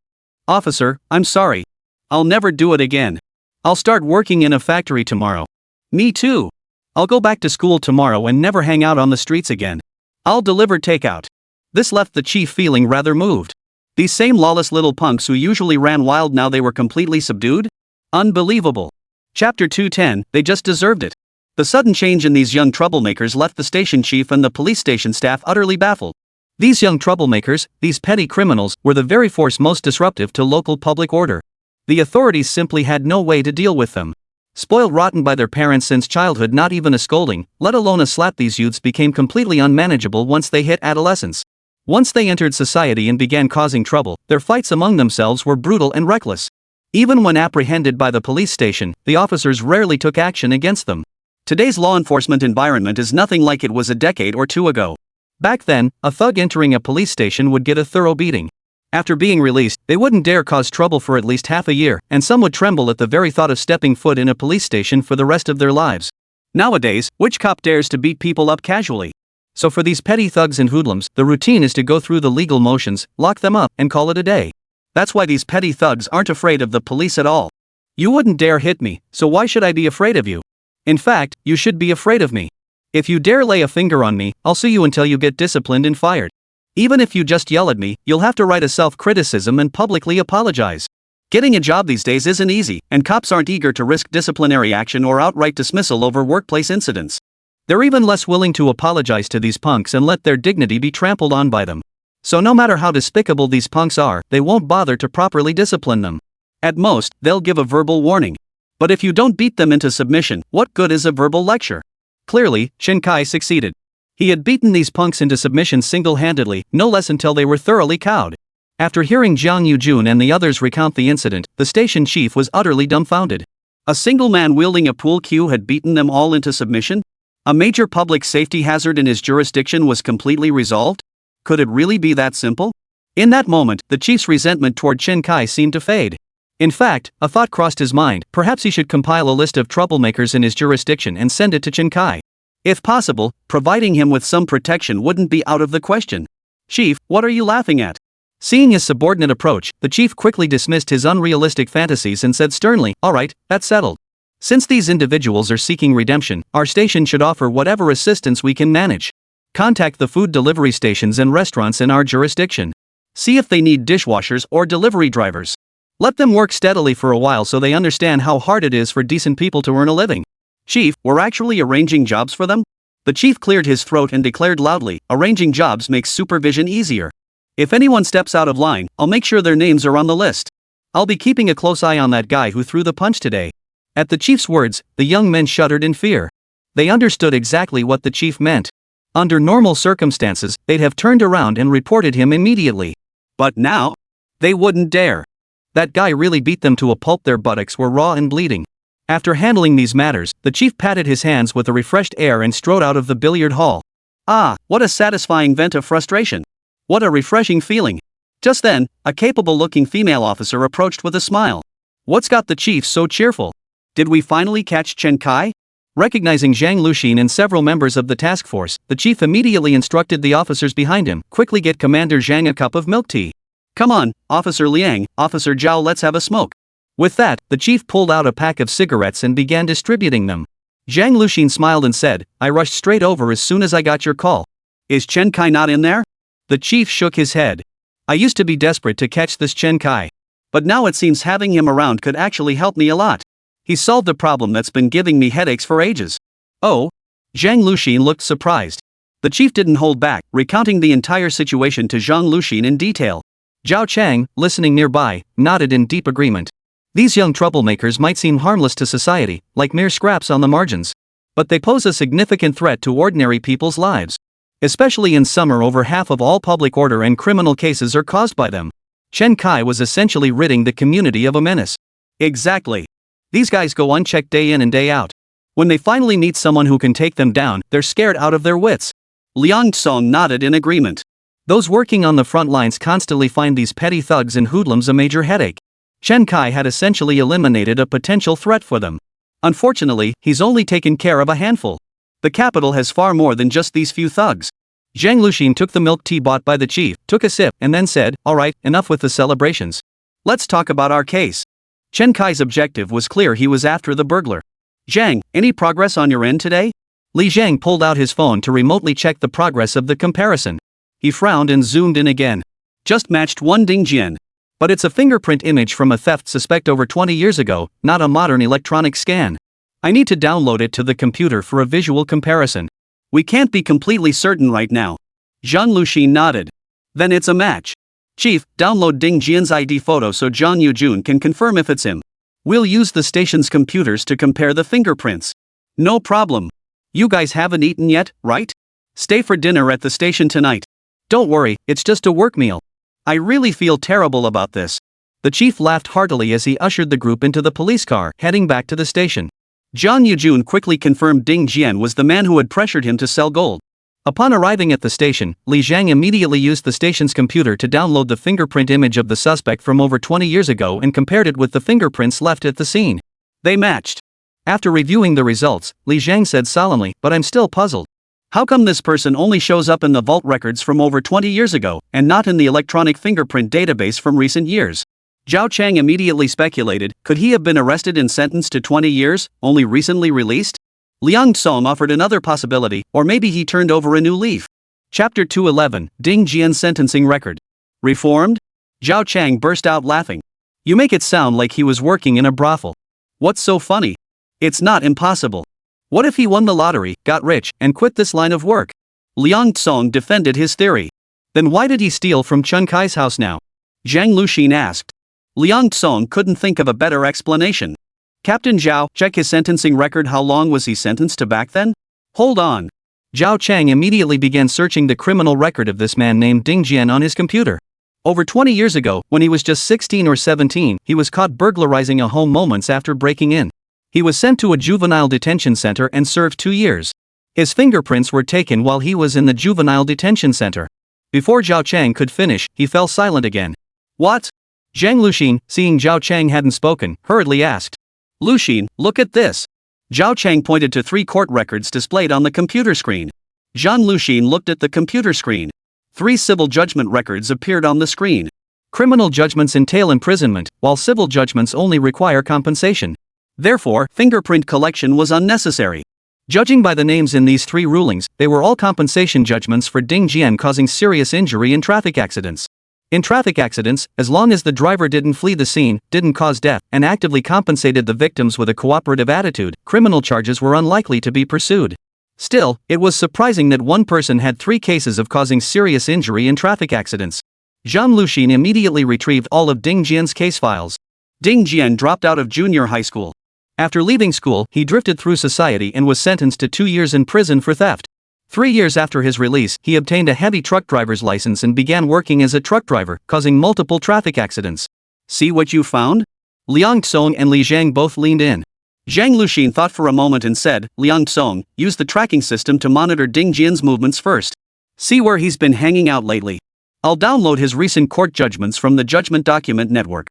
"Officer, I'm sorry. I'll never do it again. I'll start working in a factory tomorrow." "Me too. I'll go back to school tomorrow and never hang out on the streets again. I'll deliver takeout." This left the chief feeling rather moved. These same lawless little punks who usually ran wild, now they were completely subdued? Unbelievable. Chapter 210, they just deserved it. The sudden change in these young troublemakers left the station chief and the police station staff utterly baffled. These young troublemakers, these petty criminals, were the very force most disruptive to local public order. The authorities simply had no way to deal with them. Spoiled rotten by their parents since childhood, not even a scolding, let alone a slap, these youths became completely unmanageable once they hit adolescence. Once they entered society and began causing trouble, their fights among themselves were brutal and reckless. Even when apprehended by the police station, the officers rarely took action against them. Today's law enforcement environment is nothing like it was a decade or two ago. Back then, a thug entering a police station would get a thorough beating. After being released, they wouldn't dare cause trouble for at least half a year, and some would tremble at the very thought of stepping foot in a police station for the rest of their lives. Nowadays, which cop dares to beat people up casually? So for these petty thugs and hoodlums, the routine is to go through the legal motions, lock them up, and call it a day. That's why these petty thugs aren't afraid of the police at all. "You wouldn't dare hit me, so why should I be afraid of you? In fact, you should be afraid of me. If you dare lay a finger on me, I'll sue you until you get disciplined and fired. Even if you just yell at me, you'll have to write a self-criticism and publicly apologize." Getting a job these days isn't easy, and cops aren't eager to risk disciplinary action or outright dismissal over workplace incidents. They're even less willing to apologize to these punks and let their dignity be trampled on by them. So no matter how despicable these punks are, they won't bother to properly discipline them. At most, they'll give a verbal warning. But if you don't beat them into submission, what good is a verbal lecture? Clearly, Chen Kai succeeded. He had beaten these punks into submission single-handedly, no less, until they were thoroughly cowed. After hearing Jiang Yujun and the others recount the incident, the station chief was utterly dumbfounded. A single man wielding a pool cue had beaten them all into submission? A major public safety hazard in his jurisdiction was completely resolved? Could it really be that simple? In that moment, the chief's resentment toward Chen Kai seemed to fade. In fact, a thought crossed his mind: perhaps he should compile a list of troublemakers in his jurisdiction and send it to Chen Kai. If possible, providing him with some protection wouldn't be out of the question. "Chief, what are you laughing at?" Seeing his subordinate approach, the chief quickly dismissed his unrealistic fantasies and said sternly, "All right, that's settled. Since these individuals are seeking redemption, our station should offer whatever assistance we can manage. Contact the food delivery stations and restaurants in our jurisdiction. See if they need dishwashers or delivery drivers. Let them work steadily for a while so they understand how hard it is for decent people to earn a living. Chief, we're actually arranging jobs for them?" The chief cleared his throat and declared loudly, "Arranging jobs makes supervision easier. If anyone steps out of line, I'll make sure their names are on the list. I'll be keeping a close eye on that guy who threw the punch today." At the chief's words, the young men shuddered in fear. They understood exactly what the chief meant. Under normal circumstances, they'd have turned around and reported him immediately. But now? They wouldn't dare. That guy really beat them to a pulp. Their buttocks were raw and bleeding. After handling these matters, the chief patted his hands with a refreshed air and strode out of the billiard hall. Ah, what a satisfying vent of frustration. What a refreshing feeling. Just then, a capable-looking female officer approached with a smile. "What's got the chief so cheerful? Did we finally catch Chen Kai?" Recognizing Zhang Luxin and several members of the task force, the chief immediately instructed the officers behind him, "Quickly get Commander Zhang a cup of milk tea. Come on, Officer Liang, Officer Zhao, let's have a smoke." With that, the chief pulled out a pack of cigarettes and began distributing them. Zhang Luxin smiled and said, I rushed straight over as soon as I got your call. Is Chen Kai not in there? The chief shook his head. I used to be desperate to catch this Chen Kai. But now it seems having him around could actually help me a lot. He solved a problem that's been giving me headaches for ages. Oh? Zhang Luxin looked surprised. The chief didn't hold back, recounting the entire situation to Zhang Luxin in detail. Zhao Chang, listening nearby, nodded in deep agreement. These young troublemakers might seem harmless to society, like mere scraps on the margins. But they pose a significant threat to ordinary people's lives. Especially in summer, over half of all public order and criminal cases are caused by them. Chen Kai was essentially ridding the community of a menace. Exactly. These guys go unchecked day in and day out. When they finally meet someone who can take them down, they're scared out of their wits. Liang Tsong nodded in agreement. Those working on the front lines constantly find these petty thugs and hoodlums a major headache. Chen Kai had essentially eliminated a potential threat for them. Unfortunately, he's only taken care of a handful. The capital has far more than just these few thugs. Zhang Luxin took the milk tea bought by the chief, took a sip, and then said, alright, enough with the celebrations. Let's talk about our case. Chen Kai's objective was clear, he was after the burglar. Zhang, any progress on your end today? Li Zhang pulled out his phone to remotely check the progress of the comparison. He frowned and zoomed in again. Just matched one Ding Jian. But it's a fingerprint image from a theft suspect over 20 years ago, not a modern electronic scan. I need to download it to the computer for a visual comparison. We can't be completely certain right now. Zhang Luxin nodded. Then it's a match. Chief, download Ding Jian's ID photo so Zhang Yujun can confirm if it's him. We'll use the station's computers to compare the fingerprints. No problem. You guys haven't eaten yet, right? Stay for dinner at the station tonight. Don't worry, it's just a work meal. I really feel terrible about this. The chief laughed heartily as he ushered the group into the police car, heading back to the station. Zhang Yujun quickly confirmed Ding Jian was the man who had pressured him to sell gold. Upon arriving at the station, Li Zhang immediately used the station's computer to download the fingerprint image of the suspect from over 20 years ago and compared it with the fingerprints left at the scene. They matched. After reviewing the results, Li Zhang said solemnly, but I'm still puzzled. How come this person only shows up in the vault records from over 20 years ago, and not in the electronic fingerprint database from recent years? Zhao Chang immediately speculated, could he have been arrested and sentenced to 20 years, only recently released? Liang Tsong offered another possibility, or maybe he turned over a new leaf. Chapter 211, Ding Jian's sentencing record. Reformed? Zhao Chang burst out laughing. You make it sound like he was working in a brothel. What's so funny? It's not impossible. What if he won the lottery, got rich, and quit this line of work? Liang Tsong defended his theory. Then why did he steal from Chen Kai's house now? Zhang Luxin asked. Liang Tsong couldn't think of a better explanation. Captain Zhao, check his sentencing record. How long was he sentenced to back then? Hold on. Zhao Chang immediately began searching the criminal record of this man named Ding Jian on his computer. Over 20 years ago, when he was just 16 or 17, he was caught burglarizing a home moments after breaking in. He was sent to a juvenile detention center and served 2 years. His fingerprints were taken while he was in the juvenile detention center. Before Zhao Chang could finish, he fell silent again. What? Zhang Luxin, seeing Zhao Chang hadn't spoken, hurriedly asked. Luxin, look at this. Zhao Chang pointed to 3 court records displayed on the computer screen. Zhang Luxin looked at the computer screen. 3 civil judgment records appeared on the screen. Criminal judgments entail imprisonment, while civil judgments only require compensation. Therefore, fingerprint collection was unnecessary. Judging by the names in these 3 rulings, they were all compensation judgments for Ding Jian causing serious injury in traffic accidents. In traffic accidents, as long as the driver didn't flee the scene, didn't cause death, and actively compensated the victims with a cooperative attitude, criminal charges were unlikely to be pursued. Still, it was surprising that one person had 3 cases of causing serious injury in traffic accidents. Zhang Luxin immediately retrieved all of Ding Jian's case files. Ding Jian dropped out of junior high school. After leaving school, he drifted through society and was sentenced to 2 years in prison for theft. 3 years after his release, he obtained a heavy truck driver's license and began working as a truck driver, causing multiple traffic accidents. See what you found? Liang Tsong and Li Zhang both leaned in. Zhang Luxin thought for a moment and said, Liang Tsong, use the tracking system to monitor Ding Jian's movements first. See where he's been hanging out lately. I'll download his recent court judgments from the Judgment Document Network.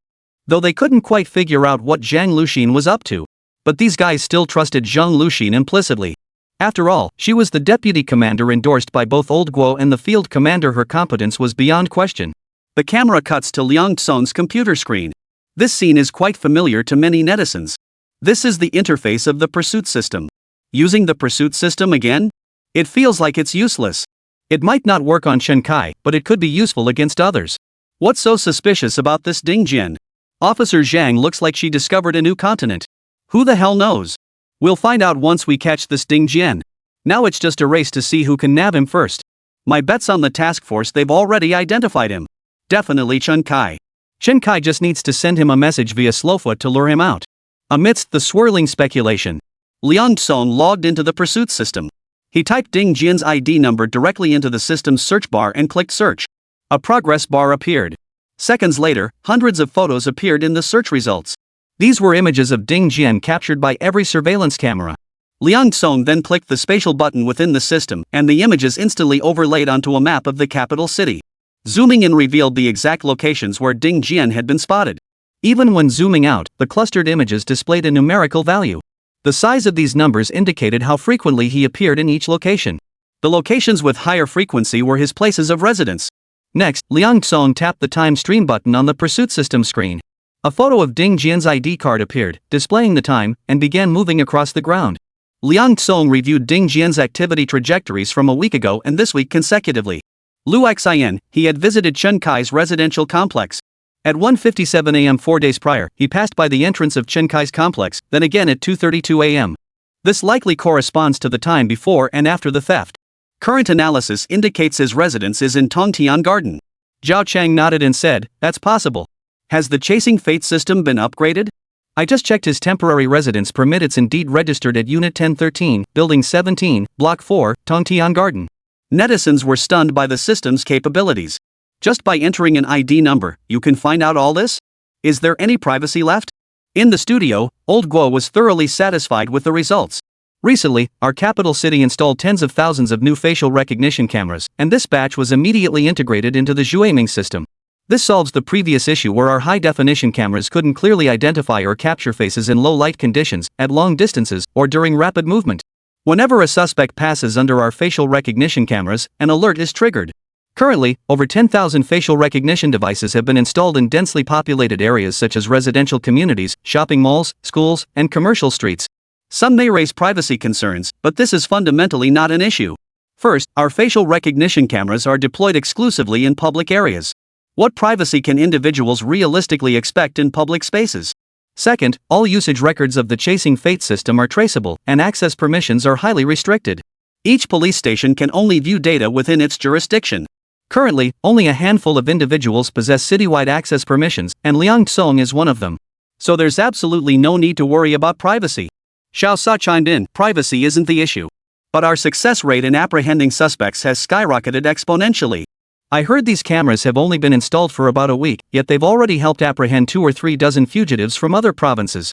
Though they couldn't quite figure out what Zhang Luxin was up to. But these guys still trusted Zhang Luxin implicitly. After all, she was the deputy commander endorsed by both Old Guo and the field commander. Her competence was beyond question. The camera cuts to Liang Tsong's computer screen. This scene is quite familiar to many netizens. This is the interface of the pursuit system. Using the pursuit system again? It feels like it's useless. It might not work on Chen Kai, but it could be useful against others. What's so suspicious about this Ding Jian? Officer Zhang looks like she discovered a new continent. Who the hell knows? We'll find out once we catch this Ding Jian. Now it's just a race to see who can nab him first. My bet's on the task force, they've already identified him. Definitely Chen Kai. Chen Kai just needs to send him a message via Slowfoot to lure him out. Amidst the swirling speculation, Liang Song logged into the pursuit system. He typed Ding Jian's ID number directly into the system's search bar and clicked search. A progress bar appeared. Seconds later, hundreds of photos appeared in the search results. These were images of Ding Jian captured by every surveillance camera. Liang Song then clicked the spatial button within the system, and the images instantly overlaid onto a map of the capital city. Zooming in revealed the exact locations where Ding Jian had been spotted. Even when zooming out, the clustered images displayed a numerical value. The size of these numbers indicated how frequently he appeared in each location. The locations with higher frequency were his places of residence. Next, Liang Song tapped the time stream button on the pursuit system screen. A photo of Ding Jian's ID card appeared, displaying the time, and began moving across the ground. Liang Song reviewed Ding Jian's activity trajectories from a week ago and this week consecutively. Lu Xian, he had visited Chen Kai's residential complex. At 1:57 a.m. 4 days prior, he passed by the entrance of Chen Kai's complex, then again at 2:32 a.m. This likely corresponds to the time before and after the theft. Current analysis indicates his residence is in Tongtian Garden. Zhao Chang nodded and said, "That's possible. Has the chasing fate system been upgraded? I just checked his temporary residence permit, it's indeed registered at Unit 1013, Building 17, Block 4, Tongtian Garden." Netizens were stunned by the system's capabilities. Just by entering an ID number, you can find out all this? Is there any privacy left? In the studio, Old Guo was thoroughly satisfied with the results. Recently, our capital city installed tens of thousands of new facial recognition cameras, and this batch was immediately integrated into the exclaiming system. This solves the previous issue where our high-definition cameras couldn't clearly identify or capture faces in low-light conditions, at long distances, or during rapid movement. Whenever a suspect passes under our facial recognition cameras, an alert is triggered. Currently, over 10,000 facial recognition devices have been installed in densely populated areas such as residential communities, shopping malls, schools, and commercial streets. Some may raise privacy concerns, but this is fundamentally not an issue. First, our facial recognition cameras are deployed exclusively in public areas. What privacy can individuals realistically expect in public spaces? Second, all usage records of the chasing fate system are traceable, and access permissions are highly restricted. Each police station can only view data within its jurisdiction. Currently, only a handful of individuals possess citywide access permissions, and Liang Song is one of them. So there's absolutely no need to worry about privacy. Xiao Sa chimed in, privacy isn't the issue. But our success rate in apprehending suspects has skyrocketed exponentially. I heard these cameras have only been installed for about a week, yet they've already helped apprehend 2 or 3 dozen fugitives from other provinces.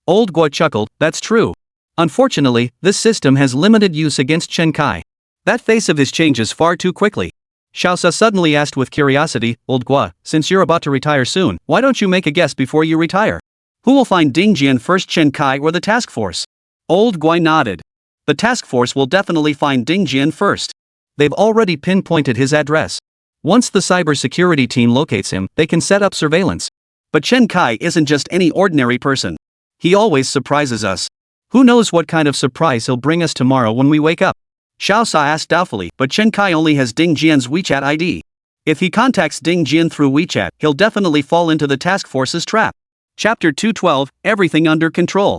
Old Guo chuckled, that's true. Unfortunately, this system has limited use against Chen Kai. That face of his changes far too quickly. Xiao Sa suddenly asked with curiosity, Old Guo, since you're about to retire soon, why don't you make a guess before you retire? Who will find Ding Jian first, Chen Kai or the task force? Old Guo nodded. The task force will definitely find Ding Jian first. They've already pinpointed his address. Once the cybersecurity team locates him, they can set up surveillance. But Chen Kai isn't just any ordinary person. He always surprises us. Who knows what kind of surprise he'll bring us tomorrow when we wake up? Xiao Sa asked doubtfully, but Chen Kai only has Ding Jian's WeChat ID. If he contacts Ding Jian through WeChat, he'll definitely fall into the task force's trap. Chapter 212, Everything Under Control.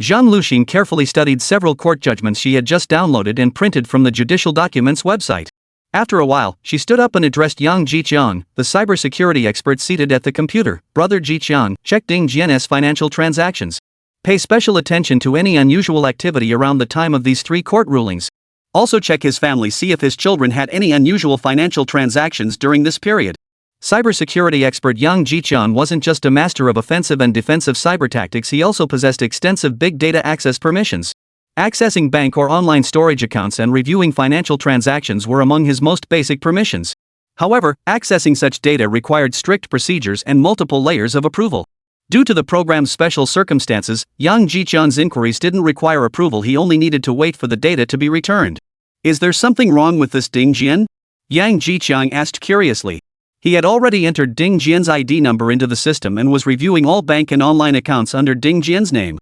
Zhang Luxin carefully studied several court judgments she had just downloaded and printed from the Judicial Documents website. After a while, she stood up and addressed Yang Jiqiang, the cybersecurity expert seated at the computer. Brother Jiqiang, check Ding Jian's financial transactions. Pay special attention to any unusual activity around the time of these 3 court rulings. Also check his family, see if his children had any unusual financial transactions during this period. Cybersecurity expert Yang Jiqiang wasn't just a master of offensive and defensive cyber tactics, he also possessed extensive big data access permissions. Accessing bank or online storage accounts and reviewing financial transactions were among his most basic permissions. However, accessing such data required strict procedures and multiple layers of approval. Due to the program's special circumstances, Yang Jiqiang's inquiries didn't require approval, he only needed to wait for the data to be returned. Is there something wrong with this Ding Jian? Yang Jiqiang asked curiously. He had already entered Ding Jian's ID number into the system and was reviewing all bank and online accounts under Ding Jian's name.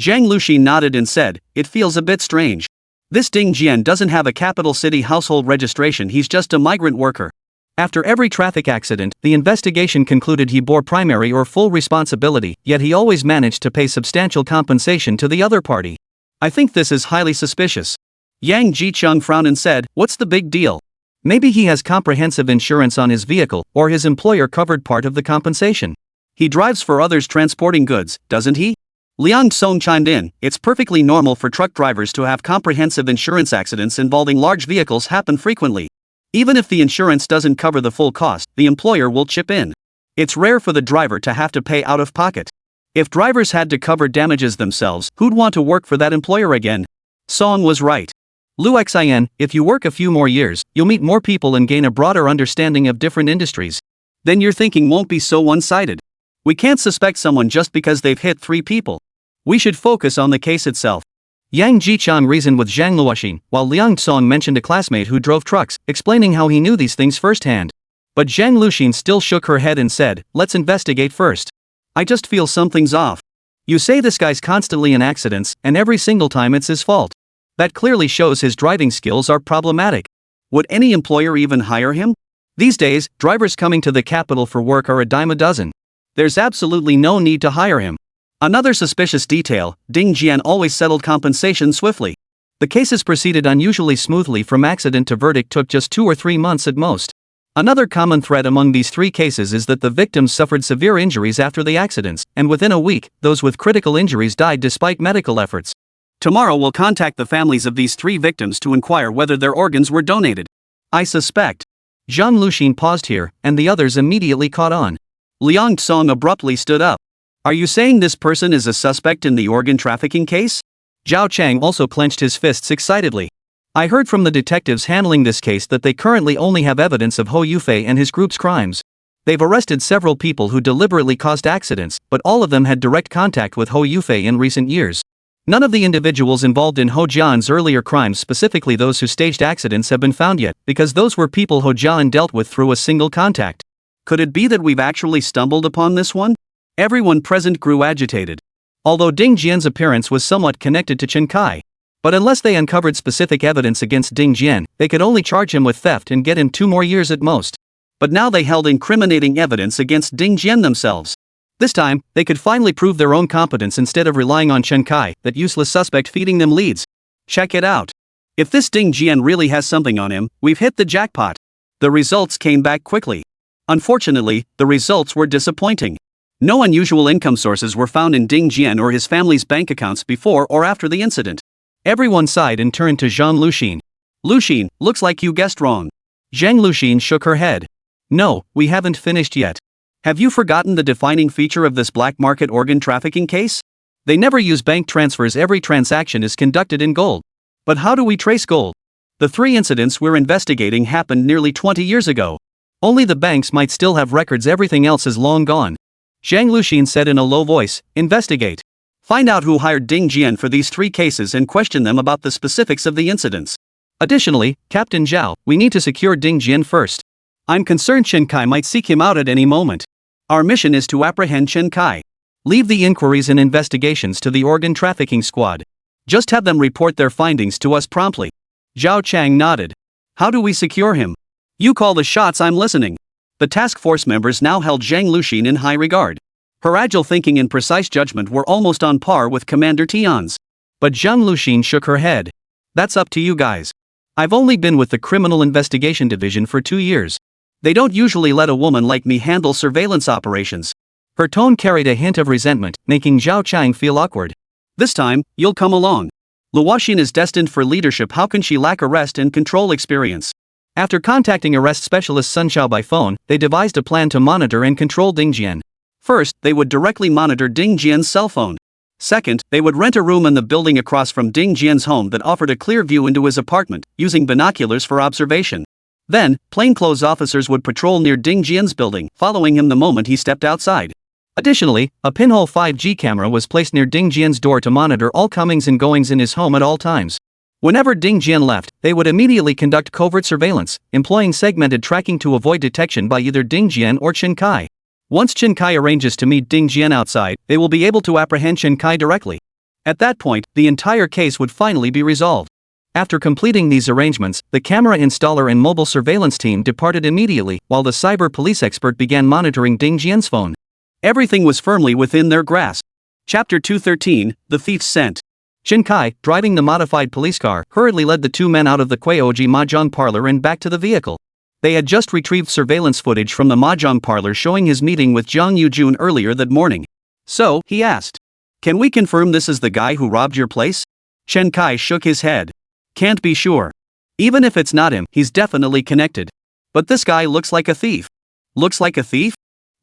Zhang Luxin nodded and said, "It feels a bit strange. This Ding Jian doesn't have a capital city household registration, he's just a migrant worker." After every traffic accident, the investigation concluded he bore primary or full responsibility, yet he always managed to pay substantial compensation to the other party. "I think this is highly suspicious." Yang Jicheng frowned and said, "What's the big deal? Maybe he has comprehensive insurance on his vehicle, or his employer covered part of the compensation. He drives for others transporting goods, doesn't he?" Liang Song chimed in, "It's perfectly normal for truck drivers to have comprehensive insurance. Accidents involving large vehicles happen frequently. Even if the insurance doesn't cover the full cost, the employer will chip in. It's rare for the driver to have to pay out of pocket. If drivers had to cover damages themselves, who'd want to work for that employer again?" Song was right. Lu Xin, if you work a few more years, you'll meet more people and gain a broader understanding of different industries. Then your thinking won't be so one-sided. We can't suspect someone just because they've hit 3 people. We should focus on the case itself. Yang Jichang reasoned with Zhang Luoxin, while Liang Song mentioned a classmate who drove trucks, explaining how he knew these things firsthand. But Zhang Luoxin still shook her head and said, "Let's investigate first. I just feel something's off. You say this guy's constantly in accidents, and every single time it's his fault. That clearly shows his driving skills are problematic. Would any employer even hire him? These days, drivers coming to the capital for work are a dime a dozen. There's absolutely no need to hire him." Another suspicious detail, Ding Jian always settled compensation swiftly. The cases proceeded unusually smoothly. From accident to verdict took just 2 or 3 months at most. Another common thread among these 3 cases is that the victims suffered severe injuries after the accidents, and within a week, those with critical injuries died despite medical efforts. Tomorrow we'll contact the families of these 3 victims to inquire whether their organs were donated. I suspect. Zhang Luxin paused here, and the others immediately caught on. Liang Song abruptly stood up. "Are you saying this person is a suspect in the organ trafficking case?" Zhao Chang also clenched his fists excitedly. "I heard from the detectives handling this case that they currently only have evidence of Ho Yufei and his group's crimes. They've arrested several people who deliberately caused accidents, but all of them had direct contact with Ho Yufei in recent years. None of the individuals involved in Ho Jian's earlier crimes, specifically those who staged accidents, have been found yet, because those were people Ho Jian dealt with through a single contact. Could it be that we've actually stumbled upon this one?" Everyone present grew agitated. Although Ding Jian's appearance was somewhat connected to Chen Kai. But unless they uncovered specific evidence against Ding Jian, they could only charge him with theft and get him 2 more years at most. But now they held incriminating evidence against Ding Jian themselves. This time, they could finally prove their own competence instead of relying on Chen Kai, that useless suspect feeding them leads. Check it out. If this Ding Jian really has something on him, we've hit the jackpot. The results came back quickly. Unfortunately, the results were disappointing. No unusual income sources were found in Ding Jian or his family's bank accounts before or after the incident. Everyone sighed and turned to Zhang Luxin. "Luxin, looks like you guessed wrong." Zhang Luxin shook her head. "No, we haven't finished yet. Have you forgotten the defining feature of this black market organ trafficking case? They never use bank transfers. Every transaction is conducted in gold. But how do we trace gold? The 3 incidents we're investigating happened nearly 20 years ago. Only the banks might still have records, everything else is long gone." Zhang Luxin said in a low voice, "Investigate. Find out who hired Ding Jian for these 3 cases and question them about the specifics of the incidents. Additionally, Captain Zhao, we need to secure Ding Jian first. I'm concerned Chen Kai might seek him out at any moment. Our mission is to apprehend Chen Kai. Leave the inquiries and investigations to the organ trafficking squad. Just have them report their findings to us promptly." Zhao Chang nodded. "How do we secure him?" "You call the shots, I'm listening." The task force members now held Zhang Luxin in high regard. Her agile thinking and precise judgment were almost on par with Commander Tian's. But Zhang Luxin shook her head. "That's up to you guys. I've only been with the Criminal Investigation Division for 2 years. They don't usually let a woman like me handle surveillance operations." Her tone carried a hint of resentment, making Zhao Chang feel awkward. "This time, you'll come along. Luoxin is destined for leadership. How can she lack arrest and control experience?" After contacting arrest specialist Sun Xiao by phone, they devised a plan to monitor and control Ding Jian. First, they would directly monitor Ding Jian's cell phone. Second, they would rent a room in the building across from Ding Jian's home that offered a clear view into his apartment, using binoculars for observation. Then, plainclothes officers would patrol near Ding Jian's building, following him the moment he stepped outside. Additionally, a pinhole 5G camera was placed near Ding Jian's door to monitor all comings and goings in his home at all times. Whenever Ding Jian left, they would immediately conduct covert surveillance, employing segmented tracking to avoid detection by either Ding Jian or Chen Kai. Once Chen Kai arranges to meet Ding Jian outside, they will be able to apprehend Chen Kai directly. At that point, the entire case would finally be resolved. After completing these arrangements, the camera installer and mobile surveillance team departed immediately, while the cyber police expert began monitoring Ding Jian's phone. Everything was firmly within their grasp. Chapter 213, The Thief's Scent. Chen Kai, driving the modified police car, hurriedly led the two men out of the Kueoji mahjong parlor and back to the vehicle. They had just retrieved surveillance footage from the mahjong parlor showing his meeting with Jiang Yujun earlier that morning. So, he asked, "Can we confirm this is the guy who robbed your place?" Chen Kai shook his head. "Can't be sure. Even if it's not him, he's definitely connected. But this guy looks like a thief." "Looks like a thief?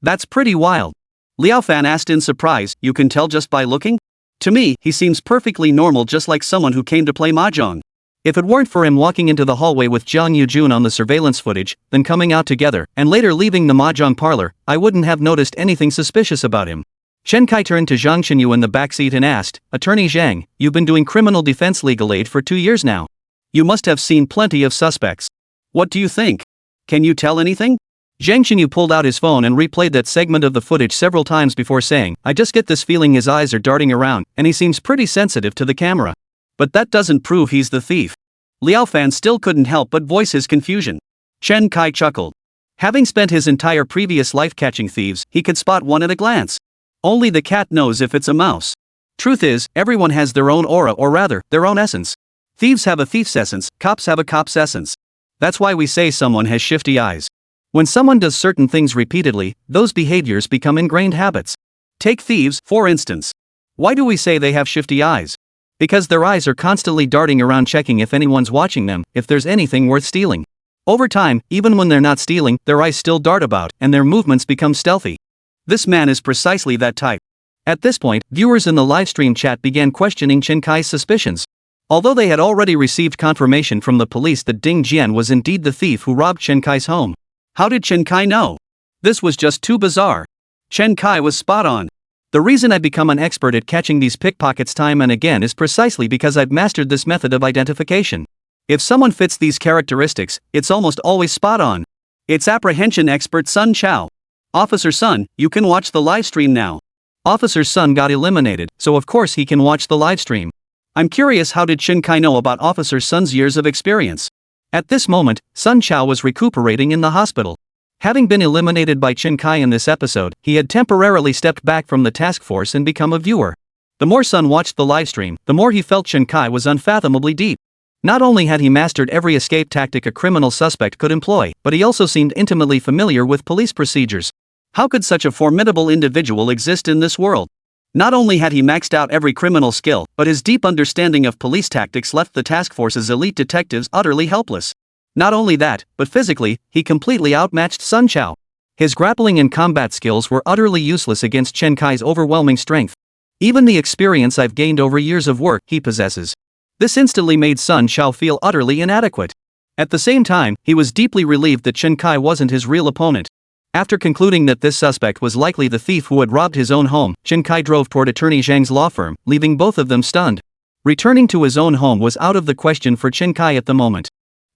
That's pretty wild." Liao Fan asked in surprise. "You can tell just by looking?" "To me, he seems perfectly normal, just like someone who came to play mahjong." If it weren't for him walking into the hallway with Jiang Yujun on the surveillance footage, then coming out together, and later leaving the mahjong parlor, I wouldn't have noticed anything suspicious about him. Chen Kai turned to Zhang Chenyu in the backseat and asked, "Attorney Zhang, you've been doing criminal defense legal aid for 2 years now. You must have seen plenty of suspects. What do you think? Can you tell anything?" Zhang Chenyu pulled out his phone and replayed that segment of the footage several times before saying, "I just get this feeling his eyes are darting around, and he seems pretty sensitive to the camera. But that doesn't prove he's the thief." Liao Fan still couldn't help but voice his confusion. Chen Kai chuckled. Having spent his entire previous life catching thieves, he could spot one at a glance. Only the cat knows if it's a mouse. Truth is, everyone has their own aura, or rather, their own essence. Thieves have a thief's essence, cops have a cop's essence. That's why we say someone has shifty eyes. When someone does certain things repeatedly, those behaviors become ingrained habits. Take thieves, for instance. Why do we say they have shifty eyes? Because their eyes are constantly darting around checking if anyone's watching them, if there's anything worth stealing. Over time, even when they're not stealing, their eyes still dart about, and their movements become stealthy. This man is precisely that type. At this point, viewers in the livestream chat began questioning Chen Kai's suspicions. Although they had already received confirmation from the police that Ding Jian was indeed the thief who robbed Chen Kai's home. How did Chen Kai know? This was just too bizarre. Chen Kai was spot on. The reason I've become an expert at catching these pickpockets time and again is precisely because I've mastered this method of identification. If someone fits these characteristics, it's almost always spot on. It's apprehension expert Sun Chao. "Officer Sun, you can watch the livestream now." Officer Sun got eliminated, so of course he can watch the livestream. I'm curious, how did Chen Kai know about Officer Sun's years of experience? At this moment, Sun Chao was recuperating in the hospital. Having been eliminated by Chen Kai in this episode, he had temporarily stepped back from the task force and become a viewer. The more Sun watched the livestream, the more he felt Chen Kai was unfathomably deep. Not only had he mastered every escape tactic a criminal suspect could employ, but he also seemed intimately familiar with police procedures. How could such a formidable individual exist in this world? Not only had he maxed out every criminal skill, but his deep understanding of police tactics left the task force's elite detectives utterly helpless. Not only that, but physically, he completely outmatched Sun Chao. His grappling and combat skills were utterly useless against Chen Kai's overwhelming strength. Even the experience I've gained over years of work he possesses. This instantly made Sun Chao feel utterly inadequate. At the same time, he was deeply relieved that Chen Kai wasn't his real opponent. After concluding that this suspect was likely the thief who had robbed his own home, Chen Kai drove toward Attorney Zhang's law firm, leaving both of them stunned. Returning to his own home was out of the question for Chen Kai at the moment.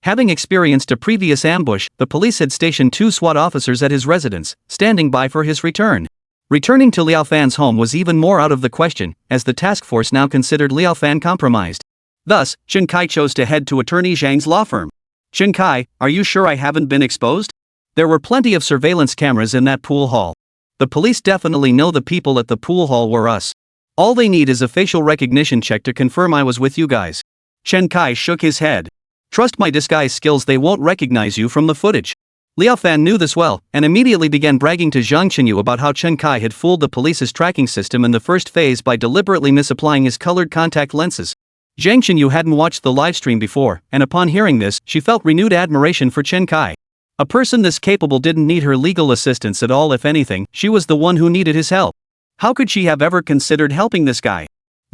Having experienced a previous ambush, the police had stationed 2 SWAT officers at his residence, standing by for his return. Returning to Liao Fan's home was even more out of the question, as the task force now considered Liao Fan compromised. Thus, Chen Kai chose to head to Attorney Zhang's law firm. "Chen Kai, are you sure I haven't been exposed? There were plenty of surveillance cameras in that pool hall. The police definitely know the people at the pool hall were us. All they need is a facial recognition check to confirm I was with you guys." Chen Kai shook his head. "Trust my disguise skills, they won't recognize you from the footage." Liao Fan knew this well, and immediately began bragging to Zhang Chenyu about how Chen Kai had fooled the police's tracking system in the first phase by deliberately misapplying his colored contact lenses. Zhang Chenyu hadn't watched the livestream before, and upon hearing this, she felt renewed admiration for Chen Kai. A person this capable didn't need her legal assistance at all. If anything, she was the one who needed his help. How could she have ever considered helping this guy?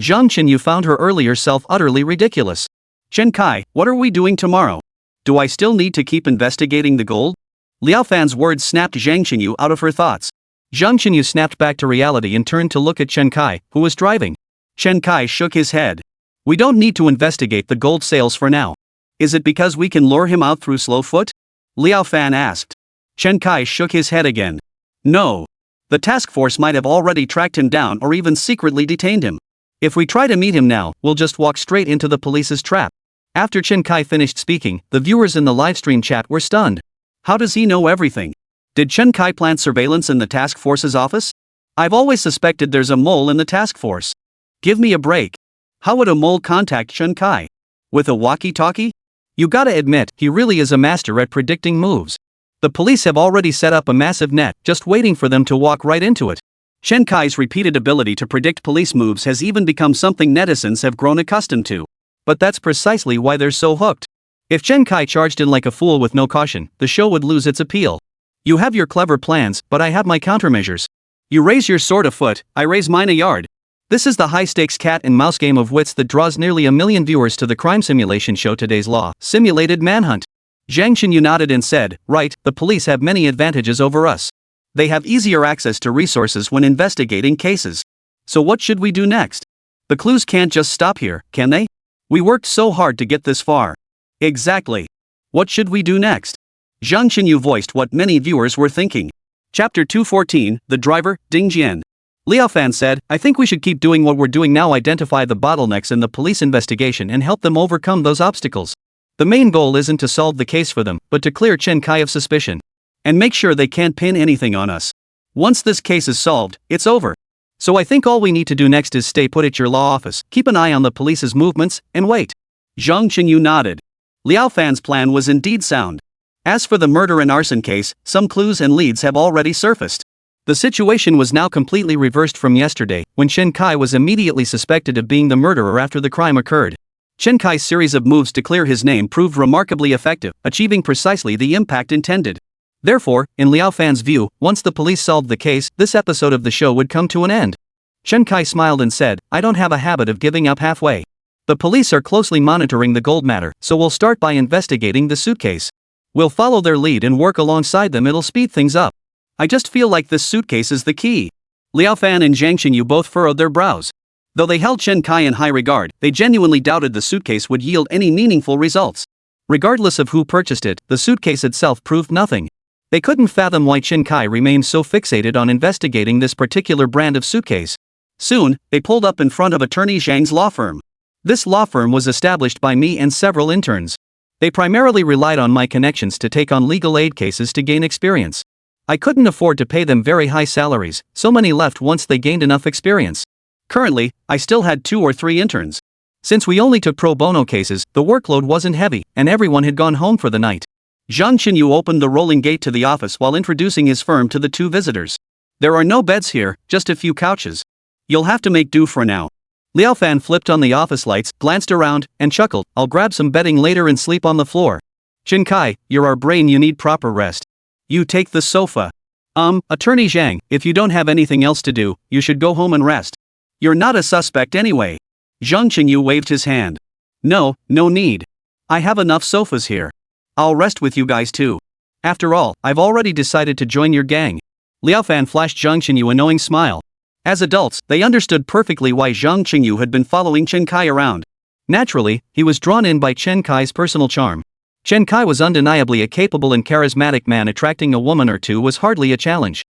Zhang Chenyu found her earlier self utterly ridiculous. "Chen Kai, what are we doing tomorrow? Do I still need to keep investigating the gold?" Liao Fan's words snapped Zhang Chenyu out of her thoughts. Zhang Chenyu snapped back to reality and turned to look at Chen Kai, who was driving. Chen Kai shook his head. "We don't need to investigate the gold sales for now. Is it because we can lure him out through Slowfoot?" Liao Fan asked. Chen Kai shook his head again. "No. The task force might have already tracked him down or even secretly detained him. If we try to meet him now, we'll just walk straight into the police's trap. After Chen Kai finished speaking, the viewers in the livestream chat were stunned. How does he know everything? Did Chen Kai plant surveillance in the task force's office? I've always suspected there's a mole in the task force. Give me a break. How would a mole contact Chen Kai? With a walkie-talkie? You gotta admit, he really is a master at predicting moves. The police have already set up a massive net, just waiting for them to walk right into it. Chen Kai's repeated ability to predict police moves has even become something netizens have grown accustomed to. But that's precisely why they're so hooked. If Chen Kai charged in like a fool with no caution, the show would lose its appeal. You have your clever plans, but I have my countermeasures. You raise your sword a foot, I raise mine a yard. This is the high-stakes cat-and-mouse game of wits that draws nearly 1 million viewers to the crime simulation show Today's Law, Simulated Manhunt. Zhang Xinyu nodded and said, right, the police have many advantages over us. They have easier access to resources when investigating cases. So what should we do next? The clues can't just stop here, can they? We worked so hard to get this far. Exactly. What should we do next? Zhang Xinyu voiced what many viewers were thinking. Chapter 214, The Driver, Ding Jian. Liao Fan said, I think we should keep doing what we're doing now, identify the bottlenecks in the police investigation and help them overcome those obstacles. The main goal isn't to solve the case for them, but to clear Chen Kai of suspicion. And make sure they can't pin anything on us. Once this case is solved, it's over. So I think all we need to do next is stay put at your law office, keep an eye on the police's movements, and wait. Zhang Xinyu nodded. Liao Fan's plan was indeed sound. As for the murder and arson case, some clues and leads have already surfaced. The situation was now completely reversed from yesterday, when Chen Kai was immediately suspected of being the murderer after the crime occurred. Chen Kai's series of moves to clear his name proved remarkably effective, achieving precisely the impact intended. Therefore, in Liao Fan's view, once the police solved the case, this episode of the show would come to an end. Chen Kai smiled and said, I don't have a habit of giving up halfway. The police are closely monitoring the gold matter, so we'll start by investigating the suitcase. We'll follow their lead and work alongside them, it'll speed things up. I just feel like this suitcase is the key. Liao Fan and Zhang Xinyu both furrowed their brows. Though they held Chen Kai in high regard, they genuinely doubted the suitcase would yield any meaningful results. Regardless of who purchased it, the suitcase itself proved nothing. They couldn't fathom why Chen Kai remained so fixated on investigating this particular brand of suitcase. Soon, they pulled up in front of attorney Zhang's law firm. This law firm was established by me and several interns. They primarily relied on my connections to take on legal aid cases to gain experience. I couldn't afford to pay them very high salaries, so many left once they gained enough experience. Currently, I still had 2 or 3 interns. Since we only took pro bono cases, the workload wasn't heavy, and everyone had gone home for the night. Zhang Xinyu opened the rolling gate to the office while introducing his firm to the 2 visitors. There are no beds here, just a few couches. You'll have to make do for now. Liao Fan flipped on the office lights, glanced around, and chuckled, I'll grab some bedding later and sleep on the floor. Chen Kai, you're our brain, you need proper rest. You take the sofa. Attorney Zhang, if you don't have anything else to do, you should go home and rest. You're not a suspect anyway. Zhang Xinyu waved his hand. No need. I have enough sofas here. I'll rest with you guys too. After all, I've already decided to join your gang. Liao Fan flashed Zhang Xinyu a knowing smile. As adults, they understood perfectly why Zhang Xinyu had been following Chen Kai around. Naturally, he was drawn in by Chen Kai's personal charm. Chen Kai was undeniably a capable and charismatic man, attracting a woman or two was hardly a challenge.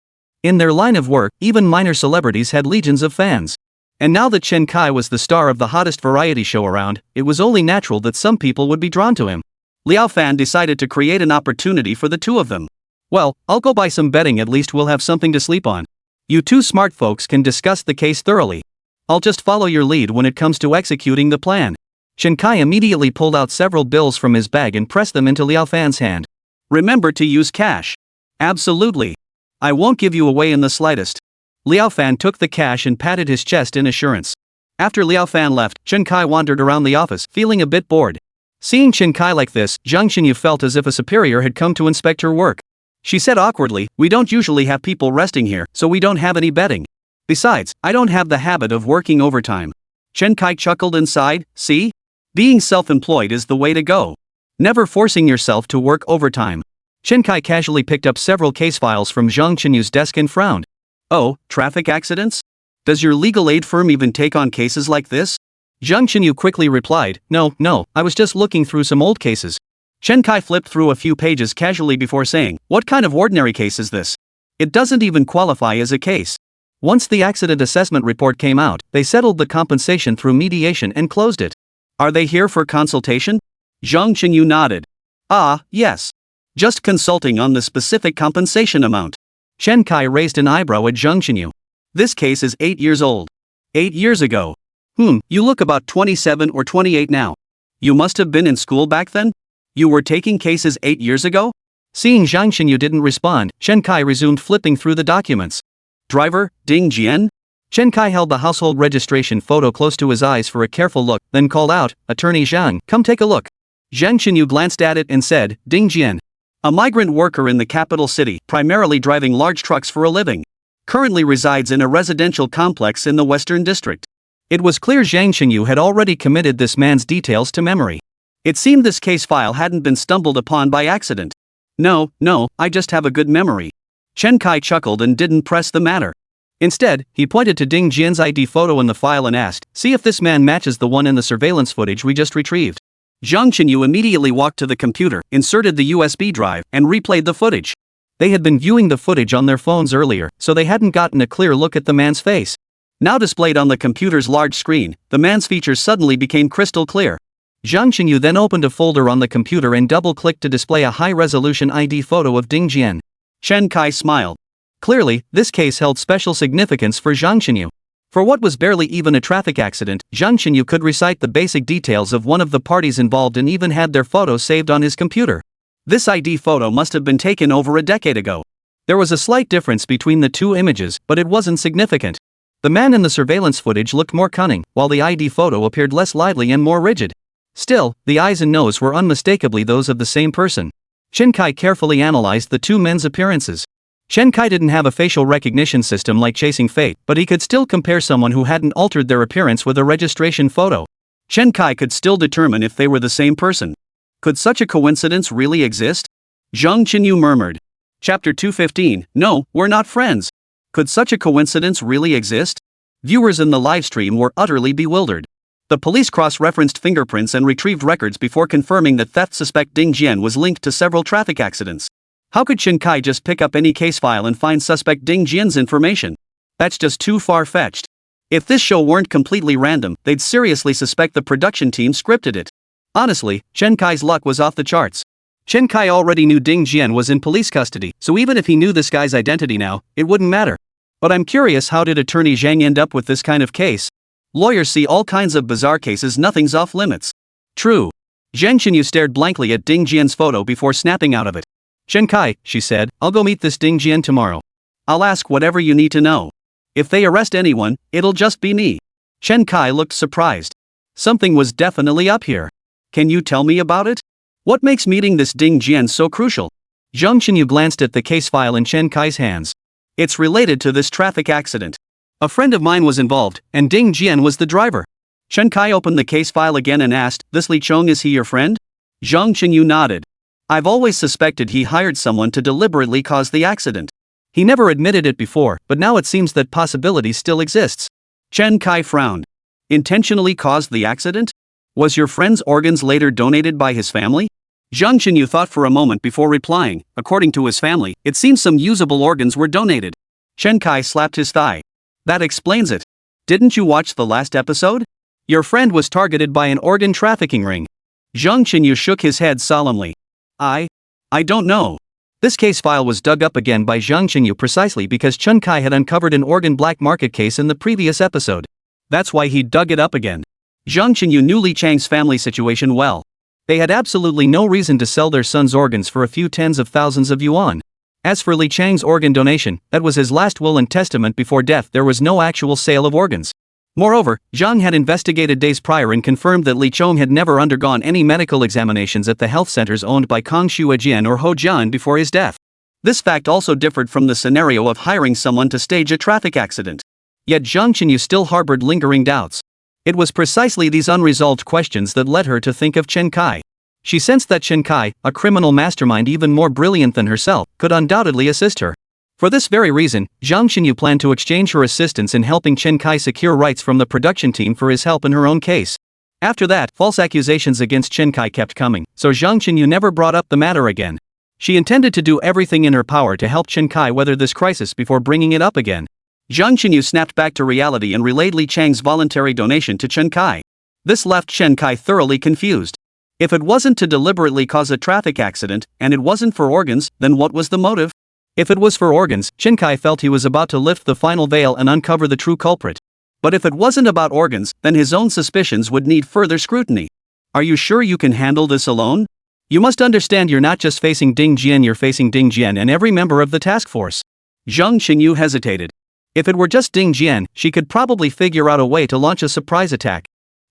In their line of work, even minor celebrities had legions of fans. And now that Chen Kai was the star of the hottest variety show around, it was only natural that some people would be drawn to him. Liao Fan decided to create an opportunity for the 2 of them. Well, I'll go buy some bedding, at least we'll have something to sleep on. You 2 smart folks can discuss the case thoroughly. I'll just follow your lead when it comes to executing the plan. Chen Kai immediately pulled out several bills from his bag and pressed them into Liao Fan's hand. Remember to use cash. Absolutely. I won't give you away in the slightest. Liao Fan took the cash and patted his chest in assurance. After Liao Fan left, Chen Kai wandered around the office, feeling a bit bored. Seeing Chen Kai like this, Zhang Xinyu felt as if a superior had come to inspect her work. She said awkwardly, we don't usually have people resting here, so we don't have any bedding. Besides, I don't have the habit of working overtime. Chen Kai chuckled and sighed, see? Being self-employed is the way to go. Never forcing yourself to work overtime. Chen Kai casually picked up several case files from Zhang Qinyu's desk and frowned. Oh, traffic accidents? Does your legal aid firm even take on cases like this? Zhang Qinyu quickly replied, No, I was just looking through some old cases. Chen Kai flipped through a few pages casually before saying, what kind of ordinary case is this? It doesn't even qualify as a case. Once the accident assessment report came out, they settled the compensation through mediation and closed it. Are they here for consultation? Zhang Qinyu nodded. Ah, yes. Just consulting on the specific compensation amount. Chen Kai raised an eyebrow at Zhang Qinyu. This case is 8 years old. 8 years ago. You look about 27 or 28 now. You must have been in school back then? You were taking cases 8 years ago? Seeing Zhang Qinyu didn't respond, Chen Kai resumed flipping through the documents. Driver, Ding Jian? Chen Kai held the household registration photo close to his eyes for a careful look, then called out, Attorney Zhang, come take a look. Zhang Qinyu glanced at it and said, Ding Jian. A migrant worker in the capital city, primarily driving large trucks for a living. Currently resides in a residential complex in the Western District. It was clear Zhang Qinyu had already committed this man's details to memory. It seemed this case file hadn't been stumbled upon by accident. No, I just have a good memory. Chen Kai chuckled and didn't press the matter. Instead, he pointed to Ding Jian's ID photo in the file and asked, see if this man matches the one in the surveillance footage we just retrieved. Zhang Qinyu immediately walked to the computer, inserted the USB drive, and replayed the footage. They had been viewing the footage on their phones earlier, so they hadn't gotten a clear look at the man's face. Now displayed on the computer's large screen, the man's features suddenly became crystal clear. Zhang Qinyu then opened a folder on the computer and double-clicked to display a high-resolution ID photo of Ding Jian. Chen Kai smiled. Clearly, this case held special significance for Zhang Qinyu. For what was barely even a traffic accident, Zhang Qinyu could recite the basic details of one of the parties involved and even had their photo saved on his computer. This ID photo must have been taken over a decade ago. There was a slight difference between the two images, but it wasn't significant. The man in the surveillance footage looked more cunning, while the ID photo appeared less lively and more rigid. Still, the eyes and nose were unmistakably those of the same person. Chen Kai carefully analyzed the two men's appearances. Chen Kai didn't have a facial recognition system like Chasing Fate, but he could still compare someone who hadn't altered their appearance with a registration photo. Chen Kai could still determine if they were the same person. Could such a coincidence really exist? Zhang Qinyu murmured. Chapter 215, No, we're not friends. Could such a coincidence really exist? Viewers in the livestream were utterly bewildered. The police cross-referenced fingerprints and retrieved records before confirming that theft suspect Ding Jian was linked to several traffic accidents. How could Chen Kai just pick up any case file and find suspect Ding Jian's information? That's just too far-fetched. If this show weren't completely random, they'd seriously suspect the production team scripted it. Honestly, Chen Kai's luck was off the charts. Chen Kai already knew Ding Jian was in police custody, so even if he knew this guy's identity now, it wouldn't matter. But I'm curious, how did Attorney Zhang end up with this kind of case? Lawyers see all kinds of bizarre cases, nothing's off limits. True. Zhang Qinyu stared blankly at Ding Jian's photo before snapping out of it. Chen Kai, she said, I'll go meet this Ding Jian tomorrow. I'll ask whatever you need to know. If they arrest anyone, it'll just be me. Chen Kai looked surprised. Something was definitely up here. Can you tell me about it? What makes meeting this Ding Jian so crucial? Zhang Qinyu glanced at the case file in Chen Kai's hands. It's related to this traffic accident. A friend of mine was involved, and Ding Jian was the driver. Chen Kai opened the case file again and asked, This Li Chong, is he your friend? Zhang Qinyu nodded. I've always suspected he hired someone to deliberately cause the accident. He never admitted it before, but now it seems that possibility still exists. Chen Kai frowned. Intentionally caused the accident? Was your friend's organs later donated by his family? Zhang Qinyu thought for a moment before replying. According to his family, it seems some usable organs were donated. Chen Kai slapped his thigh. That explains it. Didn't you watch the last episode? Your friend was targeted by an organ trafficking ring. Zhang Qinyu shook his head solemnly. I don't know. This case file was dug up again by Zhang Qinyu precisely because Chen Kai had uncovered an organ black market case in the previous episode. That's why he dug it up again. Zhang Qinyu knew Li Chang's family situation well. They had absolutely no reason to sell their son's organs for a few tens of thousands of yuan. As for Li Chang's organ donation, that was his last will and testament before death. There was no actual sale of organs. Moreover, Zhang had investigated days prior and confirmed that Li Chong had never undergone any medical examinations at the health centers owned by Kong Shuajian or Ho Jian before his death. This fact also differed from the scenario of hiring someone to stage a traffic accident. Yet Zhang Qinyu still harbored lingering doubts. It was precisely these unresolved questions that led her to think of Chen Kai. She sensed that Chen Kai, a criminal mastermind even more brilliant than herself, could undoubtedly assist her. For this very reason, Zhang Qinyu planned to exchange her assistance in helping Chen Kai secure rights from the production team for his help in her own case. After that, false accusations against Chen Kai kept coming, so Zhang Qinyu never brought up the matter again. She intended to do everything in her power to help Chen Kai weather this crisis before bringing it up again. Zhang Qinyu snapped back to reality and relayed Li Chang's voluntary donation to Chen Kai. This left Chen Kai thoroughly confused. If it wasn't to deliberately cause a traffic accident, and it wasn't for organs, then what was the motive? If it was for organs, Chen Kai felt he was about to lift the final veil and uncover the true culprit. But if it wasn't about organs, then his own suspicions would need further scrutiny. Are you sure you can handle this alone? You must understand you're not just facing Ding Jian, you're facing Ding Jian and every member of the task force. Zhang Qinyu hesitated. If it were just Ding Jian, she could probably figure out a way to launch a surprise attack.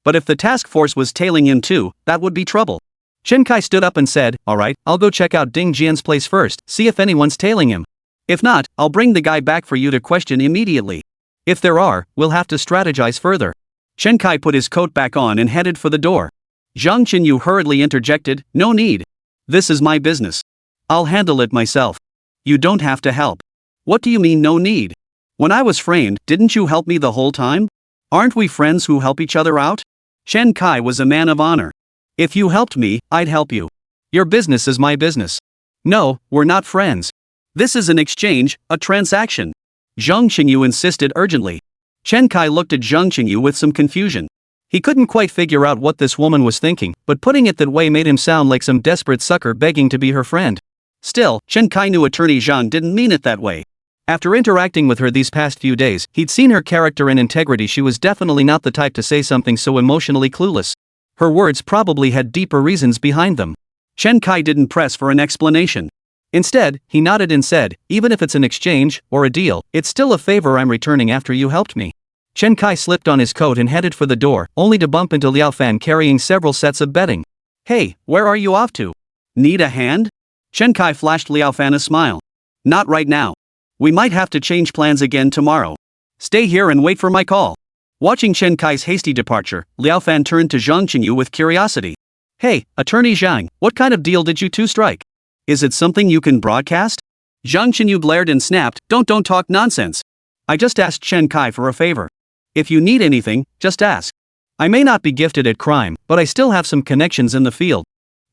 But if the task force was tailing him too, that would be trouble. Chen Kai stood up and said, "Alright, I'll go check out Ding Jian's place first, see if anyone's tailing him. If not, I'll bring the guy back for you to question immediately. If there are, we'll have to strategize further." Chen Kai put his coat back on and headed for the door. Zhang Qinyu hurriedly interjected, "No need. This is my business. I'll handle it myself. You don't have to help." "What do you mean no need? When I was framed, didn't you help me the whole time? Aren't we friends who help each other out?" Chen Kai was a man of honor. "If you helped me, I'd help you. Your business is my business." "No, we're not friends. This is an exchange, a transaction," Zhang Qinyu insisted urgently. Chen Kai looked at Zhang Qinyu with some confusion. He couldn't quite figure out what this woman was thinking, but putting it that way made him sound like some desperate sucker begging to be her friend. Still, Chen Kai knew Attorney Zhang didn't mean it that way. After interacting with her these past few days, he'd seen her character and integrity. She was definitely not the type to say something so emotionally clueless. Her words probably had deeper reasons behind them. Chen Kai didn't press for an explanation. Instead, he nodded and said, "Even if it's an exchange, or a deal, it's still a favor I'm returning after you helped me." Chen Kai slipped on his coat and headed for the door, only to bump into Liao Fan carrying several sets of bedding. "Hey, where are you off to? Need a hand?" Chen Kai flashed Liao Fan a smile. "Not right now. We might have to change plans again tomorrow. Stay here and wait for my call." Watching Chen Kai's hasty departure, Liao Fan turned to Zhang Qinyu with curiosity. "Hey, Attorney Zhang, what kind of deal did you two strike? Is it something you can broadcast?" Zhang Qinyu glared and snapped, Don't talk nonsense. I just asked Chen Kai for a favor. If you need anything, just ask. I may not be gifted at crime, but I still have some connections in the field."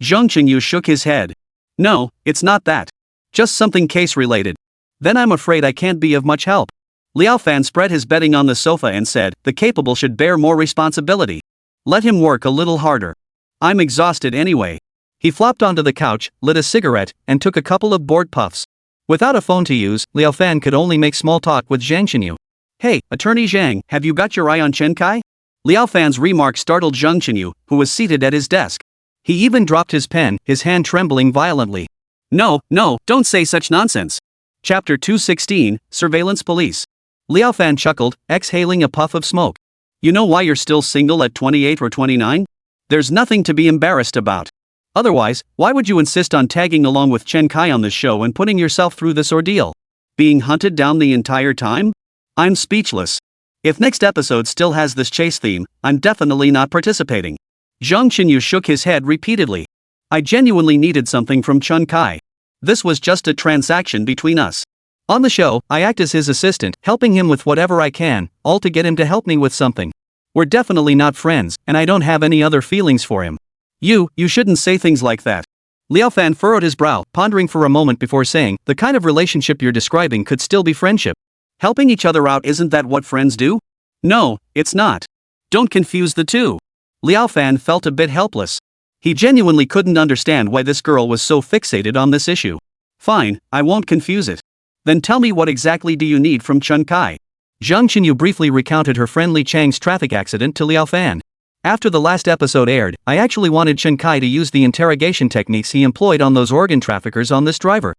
Zhang Qinyu shook his head. "No, it's not that. Just something case-related." "Then I'm afraid I can't be of much help." Liao Fan spread his bedding on the sofa and said, "The capable should bear more responsibility. Let him work a little harder. I'm exhausted anyway." He flopped onto the couch, lit a cigarette, and took a couple of bored puffs. Without a phone to use, Liao Fan could only make small talk with Zhang Qinyu. "Hey, Attorney Zhang, have you got your eye on Chen Kai?" Liao Fan's remark startled Zhang Qinyu, who was seated at his desk. He even dropped his pen, his hand trembling violently. No, don't say such nonsense." Chapter 216, Surveillance Police. Liao Fan chuckled, exhaling a puff of smoke. "You know why you're still single at 28 or 29? There's nothing to be embarrassed about. Otherwise, why would you insist on tagging along with Chen Kai on this show and putting yourself through this ordeal? Being hunted down the entire time? I'm speechless. If next episode still has this chase theme, I'm definitely not participating." Zhang Qinyu shook his head repeatedly. "I genuinely needed something from Chen Kai. This was just a transaction between us. On the show, I act as his assistant, helping him with whatever I can, all to get him to help me with something. We're definitely not friends, and I don't have any other feelings for him." You shouldn't say things like that." Liao Fan furrowed his brow, pondering for a moment before saying, "The kind of relationship you're describing could still be friendship. Helping each other out, isn't that what friends do?" "No, it's not. Don't confuse the two." Liao Fan felt a bit helpless. He genuinely couldn't understand why this girl was so fixated on this issue. "Fine, I won't confuse it. Then tell me, what exactly do you need from Chen Kai?" Zhang Qinyu briefly recounted her friend Li Chang's traffic accident to Liao Fan. "After the last episode aired, I actually wanted Chen Kai to use the interrogation techniques he employed on those organ traffickers on this driver.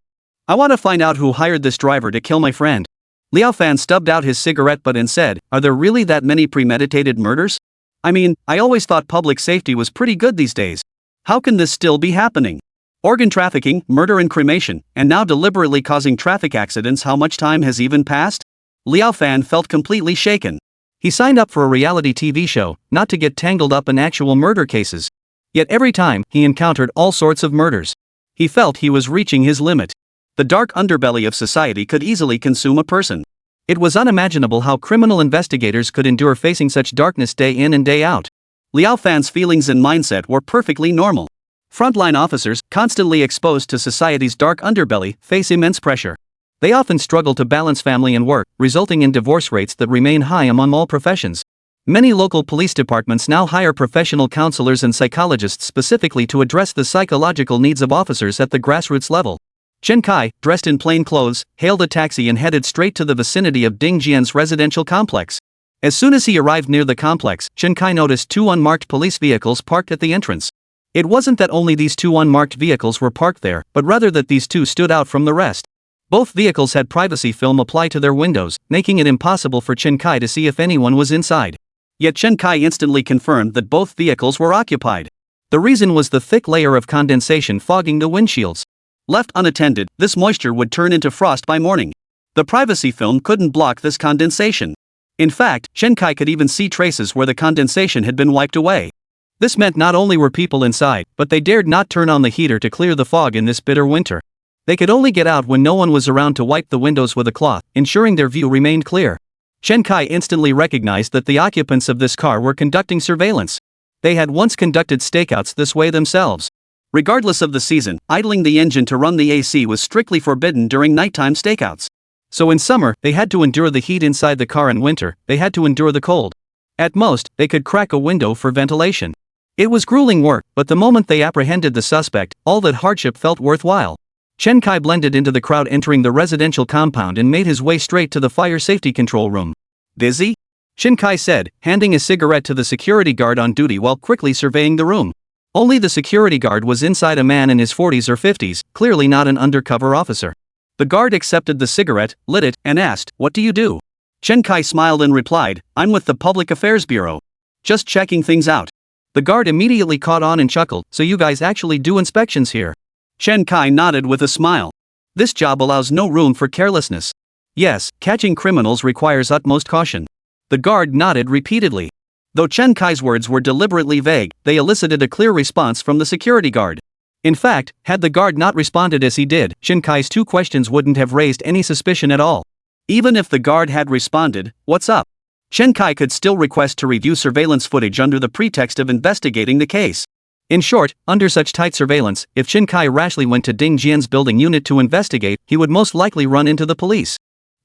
I want to find out who hired this driver to kill my friend." Liao Fan stubbed out his cigarette butt and said, "Are there really that many premeditated murders? I mean, I always thought public safety was pretty good these days. How can this still be happening? Organ trafficking, murder and cremation, and now deliberately causing traffic accidents. How much time has even passed?" Liao Fan felt completely shaken. He signed up for a reality TV show, not to get tangled up in actual murder cases. Yet every time, he encountered all sorts of murders. He felt he was reaching his limit. The dark underbelly of society could easily consume a person. It was unimaginable how criminal investigators could endure facing such darkness day in and day out. Liao Fan's feelings and mindset were perfectly normal. Frontline officers, constantly exposed to society's dark underbelly, face immense pressure. They often struggle to balance family and work, resulting in divorce rates that remain high among all professions. Many local police departments now hire professional counselors and psychologists specifically to address the psychological needs of officers at the grassroots level. Chen Kai, dressed in plain clothes, hailed a taxi and headed straight to the vicinity of Ding Jian's residential complex. As soon as he arrived near the complex, Chen Kai noticed two unmarked police vehicles parked at the entrance. It wasn't that only these two unmarked vehicles were parked there, but rather that these two stood out from the rest. Both vehicles had privacy film applied to their windows, making it impossible for Chen Kai to see if anyone was inside. Yet Chen Kai instantly confirmed that both vehicles were occupied. The reason was the thick layer of condensation fogging the windshields. Left unattended, this moisture would turn into frost by morning. The privacy film couldn't block this condensation. In fact, Chen Kai could even see traces where the condensation had been wiped away. This meant not only were people inside, but they dared not turn on the heater to clear the fog in this bitter winter. They could only get out when no one was around to wipe the windows with a cloth, ensuring their view remained clear. Chen Kai instantly recognized that the occupants of this car were conducting surveillance. They had once conducted stakeouts this way themselves. Regardless of the season, idling the engine to run the AC was strictly forbidden during nighttime stakeouts. So in summer, they had to endure the heat inside the car, and winter, they had to endure the cold. At most, they could crack a window for ventilation. It was grueling work, but the moment they apprehended the suspect, all that hardship felt worthwhile. Chen Kai blended into the crowd entering the residential compound and made his way straight to the fire safety control room. "Busy?" Chen Kai said, handing a cigarette to the security guard on duty while quickly surveying the room. Only the security guard was inside, a man in his 40s or 50s, clearly not an undercover officer. The guard accepted the cigarette, lit it, and asked, "What do you do?" Chen Kai smiled and replied, "I'm with the Public Affairs Bureau. Just checking things out." The guard immediately caught on and chuckled, "So you guys actually do inspections here?" Chen Kai nodded with a smile. This job allows no room for carelessness. Yes, catching criminals requires utmost caution. The guard nodded repeatedly. Though Chen Kai's words were deliberately vague, they elicited a clear response from the security guard. In fact, had the guard not responded as he did, Chen Kai's two questions wouldn't have raised any suspicion at all. Even if the guard had responded, "What's up?" Chen Kai could still request to review surveillance footage under the pretext of investigating the case. In short, under such tight surveillance, if Chen Kai rashly went to Ding Jian's building unit to investigate, he would most likely run into the police.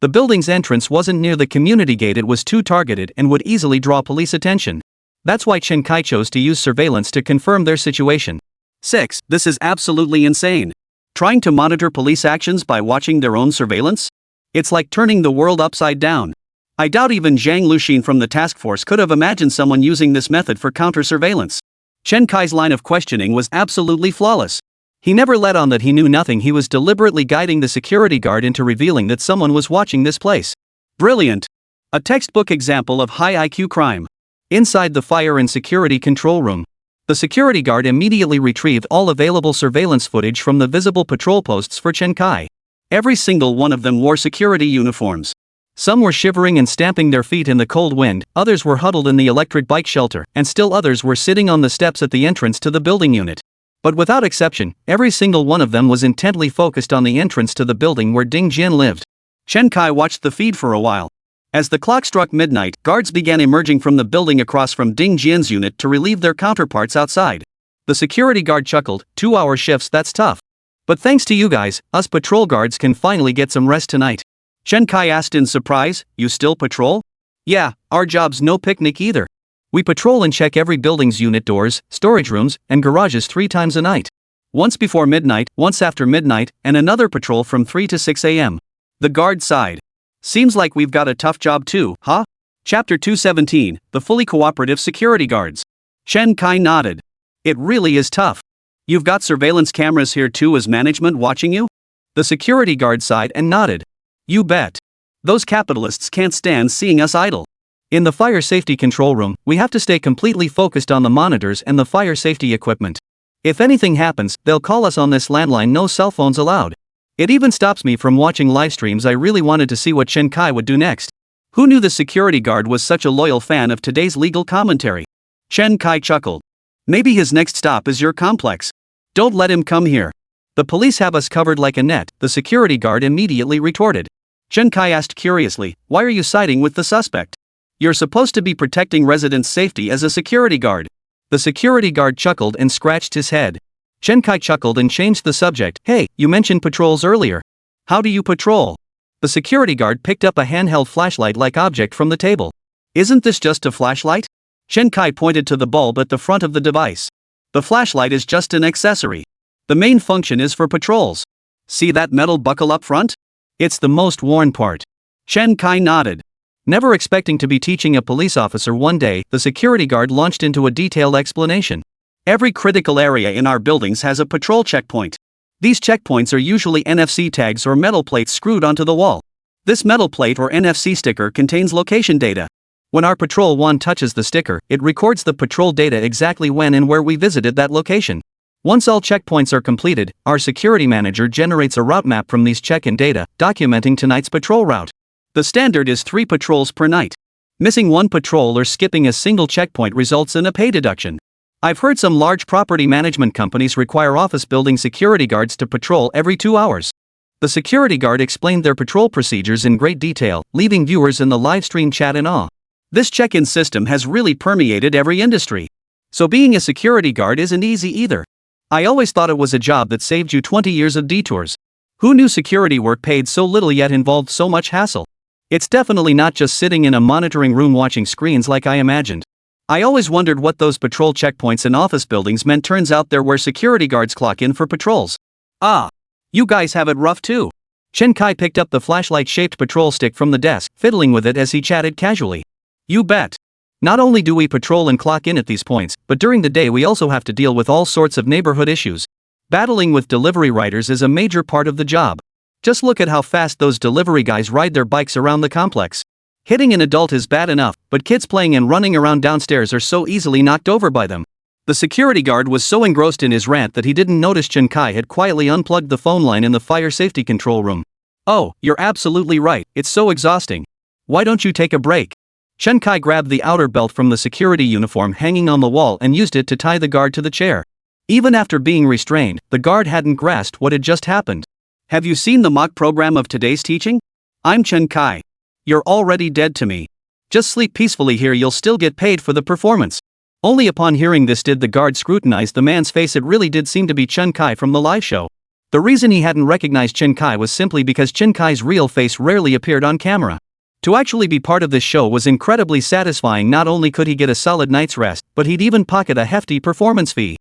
The building's entrance wasn't near the community gate, it was too targeted and would easily draw police attention. That's why Chen Kai chose to use surveillance to confirm their situation. 6. This is absolutely insane. Trying to monitor police actions by watching their own surveillance? It's like turning the world upside down. I doubt even Zhang Luxin from the task force could have imagined someone using this method for counter-surveillance. Chen Kai's line of questioning was absolutely flawless. He never let on that he knew nothing. He was deliberately guiding the security guard into revealing that someone was watching this place. Brilliant. A textbook example of high IQ crime. Inside the fire and security control room, the security guard immediately retrieved all available surveillance footage from the visible patrol posts for Chen Kai. Every single one of them wore security uniforms. Some were shivering and stamping their feet in the cold wind, others were huddled in the electric bike shelter, and still others were sitting on the steps at the entrance to the building unit. But without exception, every single one of them was intently focused on the entrance to the building where Ding Jian lived. Chen Kai watched the feed for a while. As the clock struck midnight, guards began emerging from the building across from Ding Jian's unit to relieve their counterparts outside. The security guard chuckled, 2-hour shifts, that's tough. But thanks to you guys, us patrol guards can finally get some rest tonight. Chen Kai asked in surprise, "You still patrol?" "Yeah, our job's no picnic either. We patrol and check every building's unit doors, storage rooms, and garages 3 times a night. Once before midnight, once after midnight, and another patrol from 3 to 6 a.m. The guard sighed. "Seems like we've got a tough job too, huh?" Chapter 217, The Fully Cooperative Security Guards. Chen Kai nodded. "It really is tough. You've got surveillance cameras here too, is management watching you?" The security guard sighed and nodded. "You bet. Those capitalists can't stand seeing us idle." In the fire safety control room, we have to stay completely focused on the monitors and the fire safety equipment. If anything happens, they'll call us on this landline, no cell phones allowed. It even stops me from watching live streams. I really wanted to see what Chen Kai would do next. Who knew the security guard was such a loyal fan of today's legal commentary? Chen Kai chuckled. "Maybe his next stop is your complex. Don't let him come here. The police have us covered like a net," the security guard immediately retorted. Chen Kai asked curiously, "Why are you siding with the suspect? You're supposed to be protecting residents' safety as a security guard." The security guard chuckled and scratched his head. Chen Kai chuckled and changed the subject. "Hey, you mentioned patrols earlier. How do you patrol?" The security guard picked up a handheld flashlight-like object from the table. Isn't this just a flashlight? Chen Kai pointed to the bulb at the front of the device. The flashlight is just an accessory. The main function is for patrols. See that metal buckle up front? It's the most worn part. Chen Kai nodded. Never expecting to be teaching a police officer one day, the security guard launched into a detailed explanation. Every critical area in our buildings has a patrol checkpoint. These checkpoints are usually NFC tags or metal plates screwed onto the wall. This metal plate or NFC sticker contains location data. When our patrol 1 touches the sticker, it records the patrol data exactly when and where we visited that location. Once all checkpoints are completed, our security manager generates a route map from these check-in data, documenting tonight's patrol route. The standard is 3 patrols per night. Missing 1 patrol or skipping a single checkpoint results in a pay deduction. I've heard some large property management companies require office building security guards to patrol every 2 hours. The security guard explained their patrol procedures in great detail, leaving viewers in the live stream chat in awe. This check-in system has really permeated every industry. So being a security guard isn't easy either. I always thought it was a job that saved you 20 years of detours. Who knew security work paid so little yet involved so much hassle? It's definitely not just sitting in a monitoring room watching screens like I imagined. I always wondered what those patrol checkpoints in office buildings meant. Turns out they're where security guards clock in for patrols. Ah, you guys have it rough too. Chen Kai picked up the flashlight-shaped patrol stick from the desk, fiddling with it as he chatted casually. You bet. Not only do we patrol and clock in at these points, but during the day we also have to deal with all sorts of neighborhood issues. Battling with delivery riders is a major part of the job. Just look at how fast those delivery guys ride their bikes around the complex. Hitting an adult is bad enough, but kids playing and running around downstairs are so easily knocked over by them. The security guard was so engrossed in his rant that he didn't notice Chen Kai had quietly unplugged the phone line in the fire safety control room. Oh, you're absolutely right, it's so exhausting. Why don't you take a break? Chen Kai grabbed the outer belt from the security uniform hanging on the wall and used it to tie the guard to the chair. Even after being restrained, the guard hadn't grasped what had just happened. Have you seen the mock program of today's teaching? I'm Chen Kai. You're already dead to me. Just sleep peacefully here, you'll still get paid for the performance. Only upon hearing this did the guard scrutinize the man's face. It really did seem to be Chen Kai from the live show. The reason he hadn't recognized Chen Kai was simply because Chen Kai's real face rarely appeared on camera. To actually be part of this show was incredibly satisfying. Not only could he get a solid night's rest, but he'd even pocket a hefty performance fee.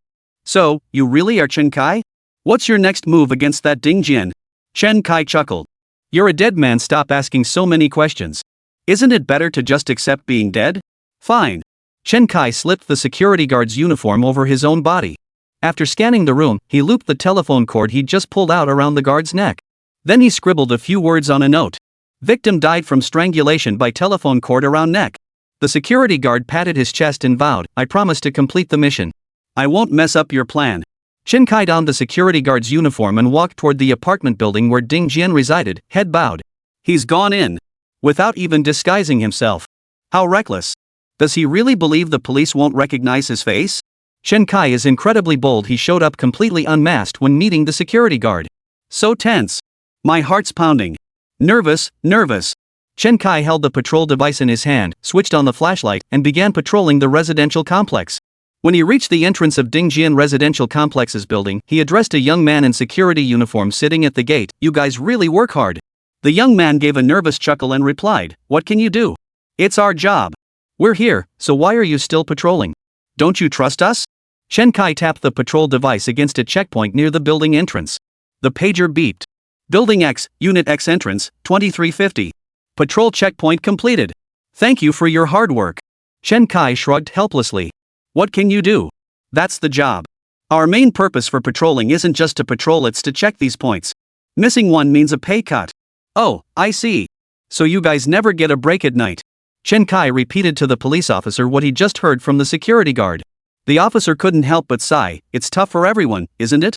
So, you really are Chen Kai? What's your next move against that Ding Jian? Chen Kai chuckled. You're a dead man, stop asking so many questions. Isn't it better to just accept being dead? Fine. Chen Kai slipped the security guard's uniform over his own body. After scanning the room, he looped the telephone cord he'd just pulled out around the guard's neck. Then he scribbled a few words on a note. Victim died from strangulation by telephone cord around neck. The security guard patted his chest and vowed, I promise to complete the mission. I won't mess up your plan. Chen Kai donned the security guard's uniform and walked toward the apartment building where Ding Jian resided, head bowed. He's gone in. Without even disguising himself. How reckless. Does he really believe the police won't recognize his face? Chen Kai is incredibly bold. He showed up completely unmasked when meeting the security guard. So tense. My heart's pounding. Nervous. Chen Kai held the patrol device in his hand, switched on the flashlight, and began patrolling the residential complex. When he reached the entrance of Ding Jian Residential Complex's building, he addressed a young man in security uniform sitting at the gate. You guys really work hard. The young man gave a nervous chuckle and replied, what can you do? It's our job. We're here, so why are you still patrolling? Don't you trust us? Chen Kai tapped the patrol device against a checkpoint near the building entrance. The pager beeped. Building X, Unit X entrance, 2350. Patrol checkpoint completed. Thank you for your hard work. Chen Kai shrugged helplessly. What can you do? That's the job. Our main purpose for patrolling isn't just to patrol, it's to check these points. Missing one means a pay cut. Oh, I see. So you guys never get a break at night. Chen Kai repeated to the police officer what he'd just heard from the security guard. The officer couldn't help but sigh. It's tough for everyone, isn't it?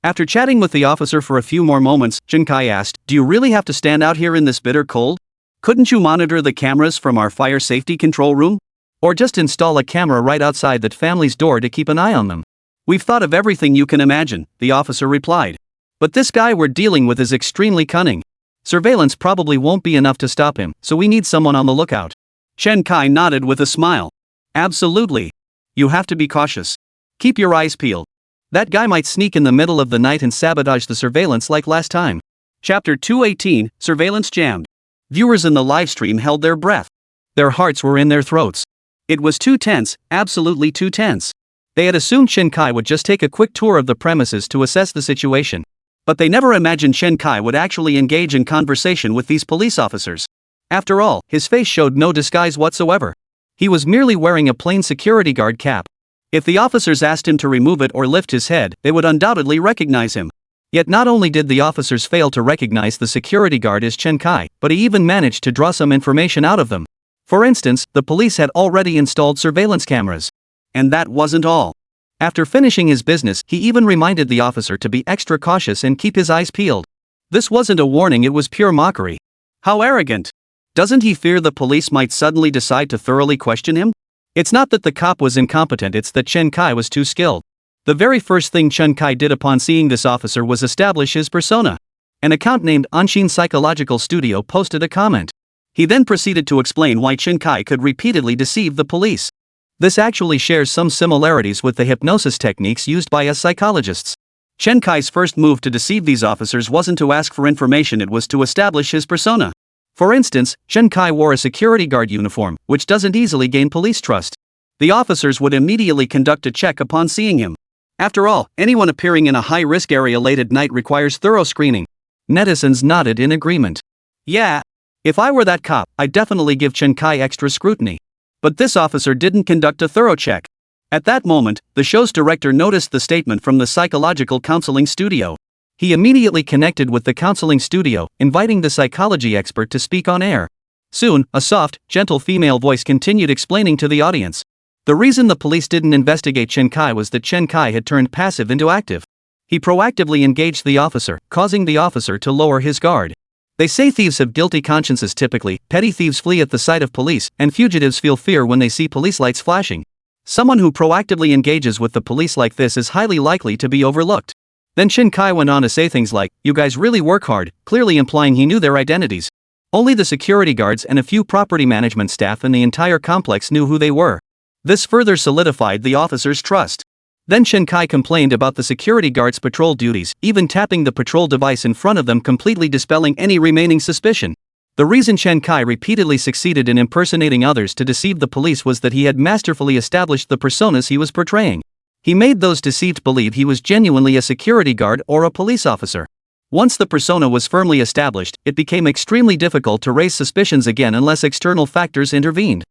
After chatting with the officer for a few more moments, Chen Kai asked, do you really have to stand out here in this bitter cold? Couldn't you monitor the cameras from our fire safety control room? Or just install a camera right outside that family's door to keep an eye on them? We've thought of everything you can imagine, the officer replied. But this guy we're dealing with is extremely cunning. Surveillance probably won't be enough to stop him, so we need someone on the lookout. Chen Kai nodded with a smile. Absolutely. You have to be cautious. Keep your eyes peeled. That guy might sneak in the middle of the night and sabotage the surveillance like last time. Chapter 218, Surveillance Jammed. Viewers in the livestream held their breath. Their hearts were in their throats. It was too tense, absolutely too tense. They had assumed Chen Kai would just take a quick tour of the premises to assess the situation. But they never imagined Chen Kai would actually engage in conversation with these police officers. After all, his face showed no disguise whatsoever. He was merely wearing a plain security guard cap. If the officers asked him to remove it or lift his head, they would undoubtedly recognize him. Yet not only did the officers fail to recognize the security guard as Chen Kai, but he even managed to draw some information out of them. For instance, the police had already installed surveillance cameras. And that wasn't all. After finishing his business, he even reminded the officer to be extra cautious and keep his eyes peeled. This wasn't a warning, it was pure mockery. How arrogant! Doesn't he fear the police might suddenly decide to thoroughly question him? It's not that the cop was incompetent, it's that Chen Kai was too skilled. The very first thing Chen Kai did upon seeing this officer was establish his persona. An account named Anshin Psychological Studio posted a comment. He then proceeded to explain why Chen Kai could repeatedly deceive the police. This actually shares some similarities with the hypnosis techniques used by us psychologists. Chen Kai's first move to deceive these officers wasn't to ask for information, it was to establish his persona. For instance, Chen Kai wore a security guard uniform, which doesn't easily gain police trust. The officers would immediately conduct a check upon seeing him. After all, anyone appearing in a high-risk area late at night requires thorough screening. Netizens nodded in agreement. Yeah. If I were that cop, I'd definitely give Chen Kai extra scrutiny. But this officer didn't conduct a thorough check. At that moment, the show's director noticed the statement from the psychological counseling studio. He immediately connected with the counseling studio, inviting the psychology expert to speak on air. Soon, a soft, gentle female voice continued explaining to the audience. The reason the police didn't investigate Chen Kai was that Chen Kai had turned passive into active. He proactively engaged the officer, causing the officer to lower his guard. They say thieves have guilty consciences typically, petty thieves flee at the sight of police, and fugitives feel fear when they see police lights flashing. Someone who proactively engages with the police like this is highly likely to be overlooked. Then Chen Kai went on to say things like, "You guys really work hard," clearly implying he knew their identities. Only the security guards and a few property management staff in the entire complex knew who they were. This further solidified the officers' trust. Then Chen Kai complained about the security guards' patrol duties, even tapping the patrol device in front of them, completely dispelling any remaining suspicion. The reason Chen Kai repeatedly succeeded in impersonating others to deceive the police was that he had masterfully established the personas he was portraying. He made those deceived believe he was genuinely a security guard or a police officer. Once the persona was firmly established, it became extremely difficult to raise suspicions again unless external factors intervened.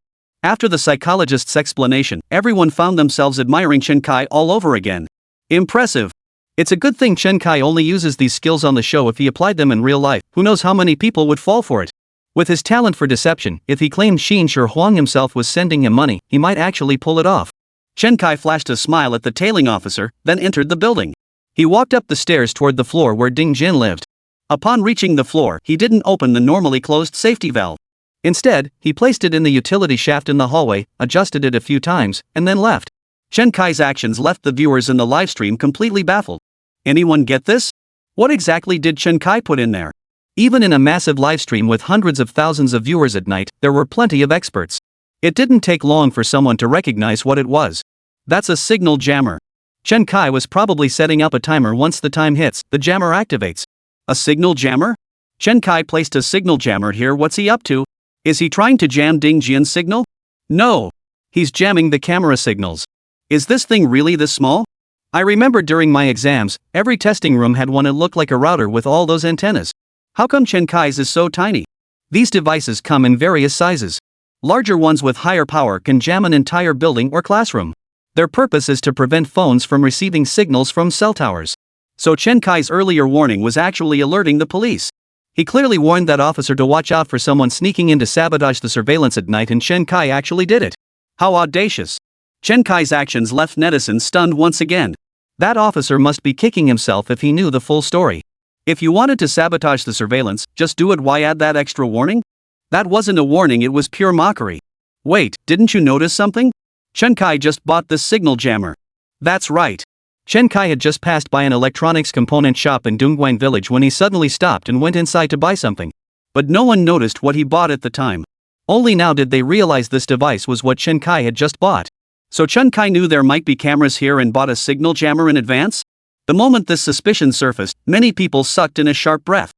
After the psychologist's explanation, everyone found themselves admiring Chen Kai all over again. Impressive. It's a good thing Chen Kai only uses these skills on the show. If he applied them in real life, who knows how many people would fall for it. With his talent for deception, if he claimed Xin Shi Huang himself was sending him money, he might actually pull it off. Chen Kai flashed a smile at the tailing officer, then entered the building. He walked up the stairs toward the floor where Ding Jin lived. Upon reaching the floor, he didn't open the normally closed safety valve. Instead, he placed it in the utility shaft in the hallway, adjusted it a few times, and then left. Chen Kai's actions left the viewers in the livestream completely baffled. Anyone get this? What exactly did Chen Kai put in there? Even in a massive livestream with hundreds of thousands of viewers at night, there were plenty of experts. It didn't take long for someone to recognize what it was. That's a signal jammer. Chen Kai was probably setting up a timer. Once the time hits, the jammer activates. A signal jammer? Chen Kai placed a signal jammer here. What's he up to? Is he trying to jam Ding Jian's signal? No. He's jamming the camera signals. Is this thing really this small? I remember during my exams, every testing room had one. It looked like a router with all those antennas. How come Chen Kai's is so tiny? These devices come in various sizes. Larger ones with higher power can jam an entire building or classroom. Their purpose is to prevent phones from receiving signals from cell towers. So Chen Kai's earlier warning was actually alerting the police. He clearly warned that officer to watch out for someone sneaking in to sabotage the surveillance at night, and Chen Kai actually did it. How audacious. Chen Kai's actions left netizens stunned once again. That officer must be kicking himself if he knew the full story. If you wanted to sabotage the surveillance, just do it. Why add that extra warning? That wasn't a warning, it was pure mockery. Wait, didn't you notice something? Chen Kai just bought this signal jammer. That's right. Chen Kai had just passed by an electronics component shop in Dongguan Village when he suddenly stopped and went inside to buy something. But no one noticed what he bought at the time. Only now did they realize this device was what Chen Kai had just bought. So Chen Kai knew there might be cameras here and bought a signal jammer in advance? The moment this suspicion surfaced, many people sucked in a sharp breath.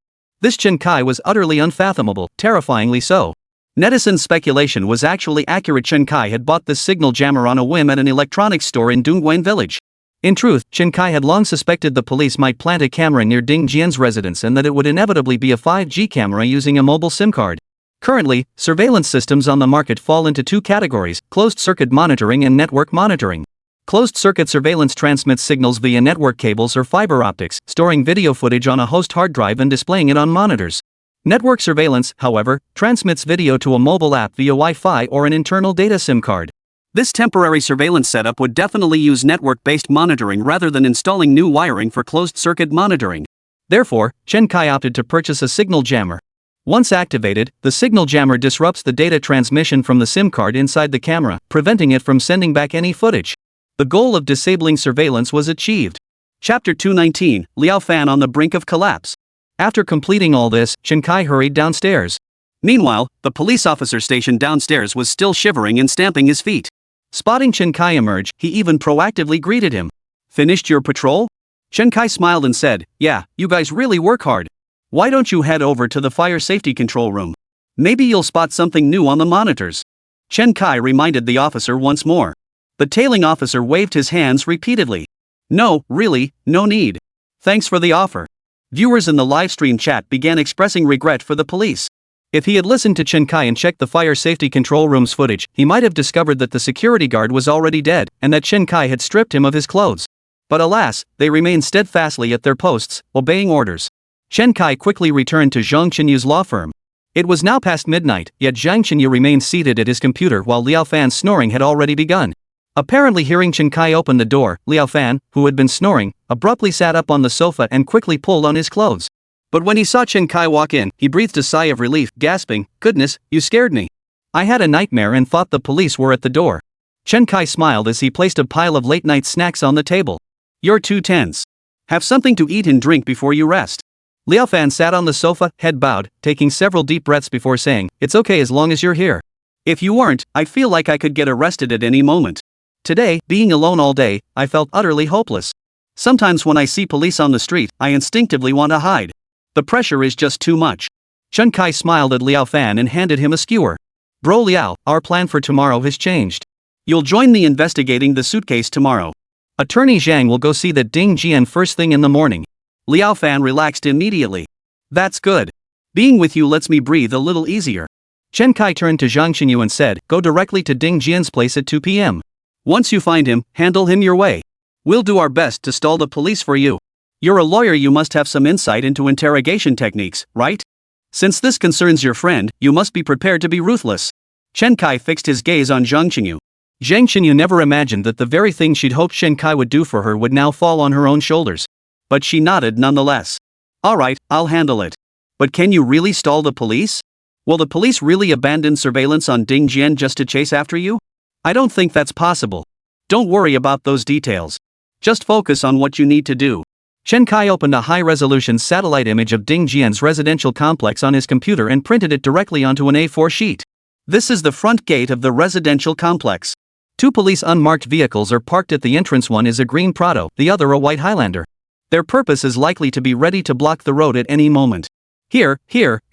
This Chen Kai was utterly unfathomable, terrifyingly so. Netizens' speculation was actually accurate. Chen Kai had bought this signal jammer on a whim at an electronics store in Dongguan village. In truth, Chen Kai had long suspected the police might plant a camera near Ding Jian's residence and that it would inevitably be a 5G camera using a mobile SIM card. Currently, surveillance systems on the market fall into two categories: closed-circuit monitoring and network monitoring. Closed-circuit surveillance transmits signals via network cables or fiber optics, storing video footage on a host hard drive and displaying it on monitors. Network surveillance, however, transmits video to a mobile app via Wi-Fi or an internal data SIM card. This temporary surveillance setup would definitely use network-based monitoring rather than installing new wiring for closed-circuit monitoring. Therefore, Chen Kai opted to purchase a signal jammer. Once activated, the signal jammer disrupts the data transmission from the SIM card inside the camera, preventing it from sending back any footage. The goal of disabling surveillance was achieved. Chapter 219, Liao Fan on the brink of collapse. After completing all this, Chen Kai hurried downstairs. Meanwhile, the police officer stationed downstairs was still shivering and stamping his feet. Spotting Chen Kai emerge, he even proactively greeted him. "Finished your patrol?" Chen Kai smiled and said, "Yeah, you guys really work hard. Why don't you head over to the fire safety control room? Maybe you'll spot something new on the monitors." Chen Kai reminded the officer once more. The tailing officer waved his hands repeatedly. "No, really, no need. Thanks for the offer." Viewers in the livestream chat began expressing regret for the police. If he had listened to Chen Kai and checked the fire safety control room's footage, he might have discovered that the security guard was already dead, and that Chen Kai had stripped him of his clothes. But alas, they remained steadfastly at their posts, obeying orders. Chen Kai quickly returned to Zhang Qinyu's law firm. It was now past midnight, yet Zhang Qinyu remained seated at his computer while Liao Fan's snoring had already begun. Apparently hearing Chen Kai open the door, Liao Fan, who had been snoring, abruptly sat up on the sofa and quickly pulled on his clothes. But when he saw Chen Kai walk in, he breathed a sigh of relief, gasping, "Goodness, you scared me. I had a nightmare and thought the police were at the door." Chen Kai smiled as he placed a pile of late-night snacks on the table. "You're too tense. Have something to eat and drink before you rest." Liao Fan sat on the sofa, head bowed, taking several deep breaths before saying, "It's okay as long as you're here. If you weren't, I feel like I could get arrested at any moment. Today, being alone all day, I felt utterly hopeless. Sometimes when I see police on the street, I instinctively want to hide. The pressure is just too much." Chen Kai smiled at Liao Fan and handed him a skewer. "Bro Liao, our plan for tomorrow has changed. You'll join me investigating the suitcase tomorrow. Attorney Zhang will go see that Ding Jian first thing in the morning." Liao Fan relaxed immediately. "That's good. Being with you lets me breathe a little easier." Chen Kai turned to Zhang Qinyuan and said, "Go directly to Ding Jian's place at 2 p.m. Once you find him, handle him your way. We'll do our best to stall the police for you. You're a lawyer, you must have some insight into interrogation techniques, right? Since this concerns your friend, you must be prepared to be ruthless." Chen Kai fixed his gaze on Zhang Qinyu. Zhang Qinyu never imagined that the very thing she'd hoped Chen Kai would do for her would now fall on her own shoulders. But she nodded nonetheless. "All right, I'll handle it. But can you really stall the police? Will the police really abandon surveillance on Ding Jian just to chase after you? I don't think that's possible. Don't worry about those details. Just focus on what you need to do." Chen Kai opened a high-resolution satellite image of Ding Jian's residential complex on his computer and printed it directly onto an A4 sheet. This is the front gate of the residential complex. 2 police unmarked vehicles are parked at the entrance. One is a green Prado, the other a white Highlander. Their purpose is likely to be ready to block the road at any moment. Here,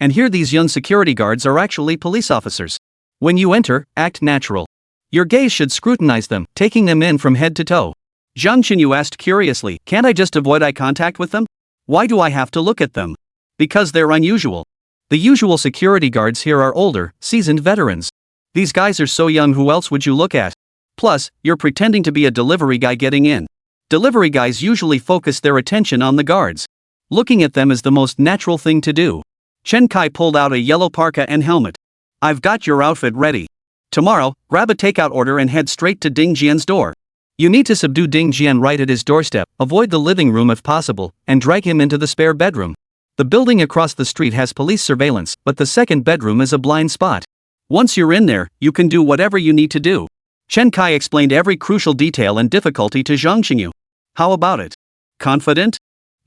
and here these young security guards are actually police officers. When you enter, act natural. Your gaze should scrutinize them, taking them in from head to toe. Zhang Qinyu asked curiously, "Can't I just avoid eye contact with them? Why do I have to look at them?" "Because they're unusual. The usual security guards here are older, seasoned veterans. These guys are so young, who else would you look at? Plus, you're pretending to be a delivery guy getting in. Delivery guys usually focus their attention on the guards. Looking at them is the most natural thing to do." Chen Kai pulled out a yellow parka and helmet. "I've got your outfit ready. Tomorrow, grab a takeout order and head straight to Ding Jian's door. You need to subdue Ding Jian right at his doorstep, avoid the living room if possible, and drag him into the spare bedroom. The building across the street has police surveillance, but the second bedroom is a blind spot. Once you're in there, you can do whatever you need to do." Chen Kai explained every crucial detail and difficulty to Zhang Qinyu. "How about it? Confident?"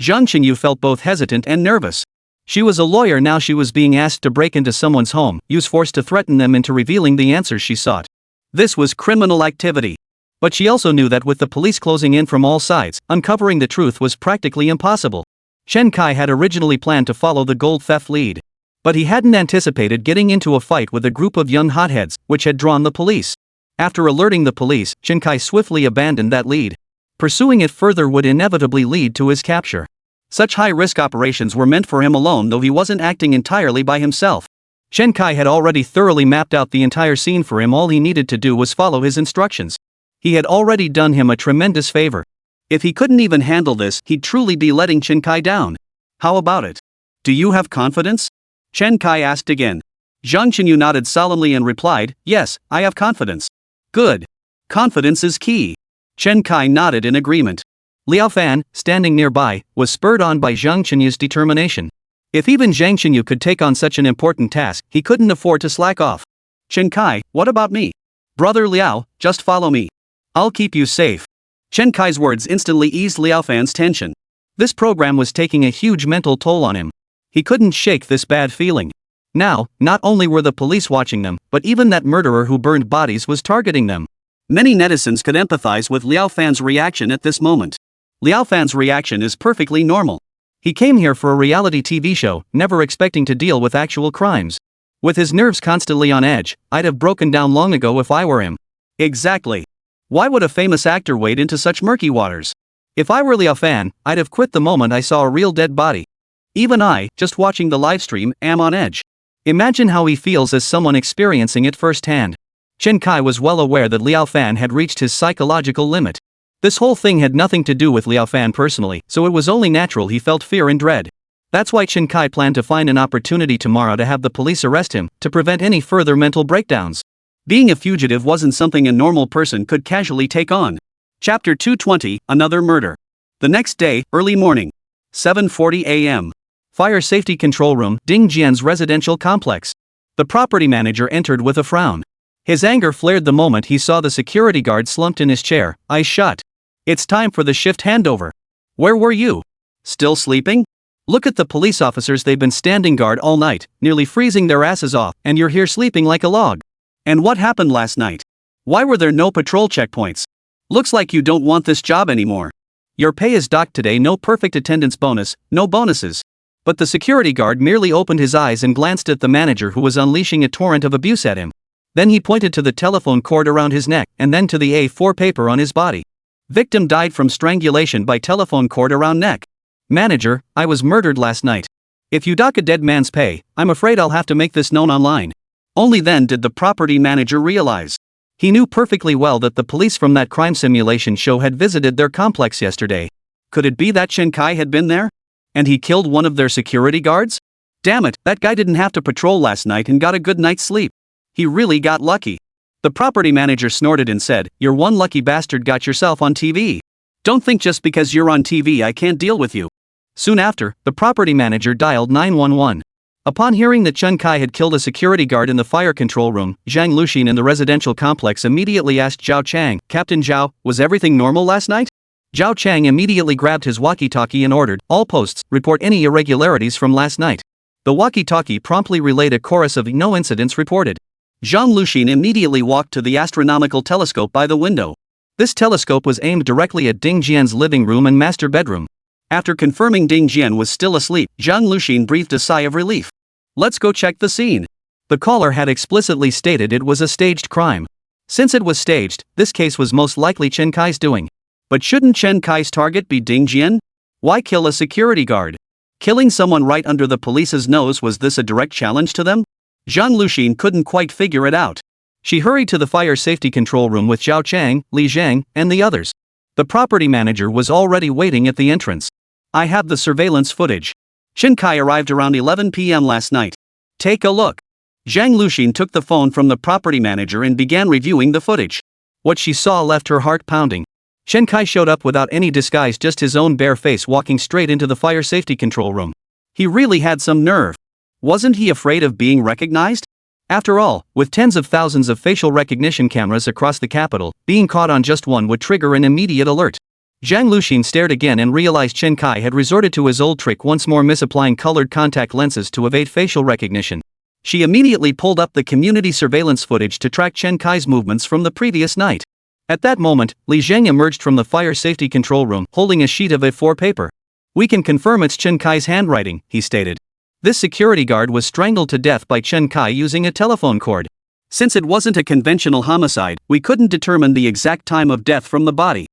Zhang Qinyu felt both hesitant and nervous. She was a lawyer, now she was being asked to break into someone's home, use force to threaten them into revealing the answers she sought. This was criminal activity. But she also knew that with the police closing in from all sides, uncovering the truth was practically impossible. Chen Kai had originally planned to follow the gold theft lead. But he hadn't anticipated getting into a fight with a group of young hotheads, which had drawn the police. After alerting the police, Chen Kai swiftly abandoned that lead. Pursuing it further would inevitably lead to his capture. Such high-risk operations were meant for him alone, though he wasn't acting entirely by himself. Chen Kai had already thoroughly mapped out the entire scene for him. All he needed to do was follow his instructions. He had already done him a tremendous favor. If he couldn't even handle this, he'd truly be letting Chen Kai down. How about it? Do you have confidence? Chen Kai asked again. Zhang Chenyu nodded solemnly and replied, yes, I have confidence. Good. Confidence is key. Chen Kai nodded in agreement. Liao Fan, standing nearby, was spurred on by Zhang Chenyu's determination. If even Zhang Chenyu could take on such an important task, he couldn't afford to slack off. Chen Kai, what about me? Brother Liao, just follow me. I'll keep you safe. Chen Kai's words instantly eased Liao Fan's tension. This program was taking a huge mental toll on him. He couldn't shake this bad feeling. Now, not only were the police watching them, but even that murderer who burned bodies was targeting them. Many netizens could empathize with Liao Fan's reaction at this moment. Liao Fan's reaction is perfectly normal. He came here for a reality TV show, never expecting to deal with actual crimes. With his nerves constantly on edge, I'd have broken down long ago if I were him. Exactly. Why would a famous actor wade into such murky waters? If I were Liao Fan, I'd have quit the moment I saw a real dead body. Even I, just watching the livestream, am on edge. Imagine how he feels as someone experiencing it firsthand. Chen Kai was well aware that Liao Fan had reached his psychological limit. This whole thing had nothing to do with Liao Fan personally, so it was only natural he felt fear and dread. That's why Chen Kai planned to find an opportunity tomorrow to have the police arrest him, to prevent any further mental breakdowns. Being a fugitive wasn't something a normal person could casually take on. Chapter 220, Another Murder. The next day, early morning. 7:40 a.m. Fire Safety Control Room, Dingjian's residential complex. The property manager entered with a frown. His anger flared the moment he saw the security guard slumped in his chair, eyes shut. It's time for the shift handover. Where were you? Still sleeping? Look at the police officers, they've been standing guard all night, nearly freezing their asses off, and you're here sleeping like a log. And what happened last night? Why were there no patrol checkpoints? Looks like you don't want this job anymore. Your pay is docked today, no perfect attendance bonus, no bonuses. But the security guard merely opened his eyes and glanced at the manager who was unleashing a torrent of abuse at him. Then he pointed to the telephone cord around his neck and then to the A4 paper on his body. Victim died from strangulation by telephone cord around neck. Manager, I was murdered last night. If you dock a dead man's pay, I'm afraid I'll have to make this known online. Only then did the property manager realize. He knew perfectly well that the police from that crime simulation show had visited their complex yesterday. Could it be that Chen Kai had been there? And he killed one of their security guards? Damn it, that guy didn't have to patrol last night and got a good night's sleep. He really got lucky. The property manager snorted and said, "You're one lucky bastard, got yourself on TV. Don't think just because you're on TV I can't deal with you." Soon after, the property manager dialed 911. Upon hearing that Chen Kai had killed a security guard in the fire control room, Zhang Luxin in the residential complex immediately asked Zhao Chang, "Captain Zhao, was everything normal last night?" Zhao Chang immediately grabbed his walkie-talkie and ordered, "All posts, report any irregularities from last night." The walkie-talkie promptly relayed a chorus of "no incidents reported." Zhang Luxin immediately walked to the astronomical telescope by the window. This telescope was aimed directly at Ding Jian's living room and master bedroom. After confirming Ding Jian was still asleep, Zhang Luxin breathed a sigh of relief. "Let's go check the scene." The caller had explicitly stated it was a staged crime. Since it was staged, this case was most likely Chen Kai's doing. But shouldn't Chen Kai's target be Ding Jian? Why kill a security guard? Killing someone right under the police's nose, was this a direct challenge to them? Zhang Luxin couldn't quite figure it out. She hurried to the fire safety control room with Zhao Chang, Li Zhang, and the others. The property manager was already waiting at the entrance. "I have the surveillance footage. Chen Kai arrived around 11 p.m. last night. Take a look." Zhang Luxin took the phone from the property manager and began reviewing the footage. What she saw left her heart pounding. Chen Kai showed up without any disguise, just his own bare face, walking straight into the fire safety control room. He really had some nerve. Wasn't he afraid of being recognized? After all, with tens of thousands of facial recognition cameras across the capital, being caught on just one would trigger an immediate alert. Zhang Luxin stared again and realized Chen Kai had resorted to his old trick once more, misapplying colored contact lenses to evade facial recognition. She immediately pulled up the community surveillance footage to track Chen Kai's movements from the previous night. At that moment, Li Zheng emerged from the fire safety control room, holding a sheet of A4 paper. We can confirm it's Chen Kai's handwriting, he stated. This security guard was strangled to death by Chen Kai using a telephone cord. Since it wasn't a conventional homicide, we couldn't determine the exact time of death from the body.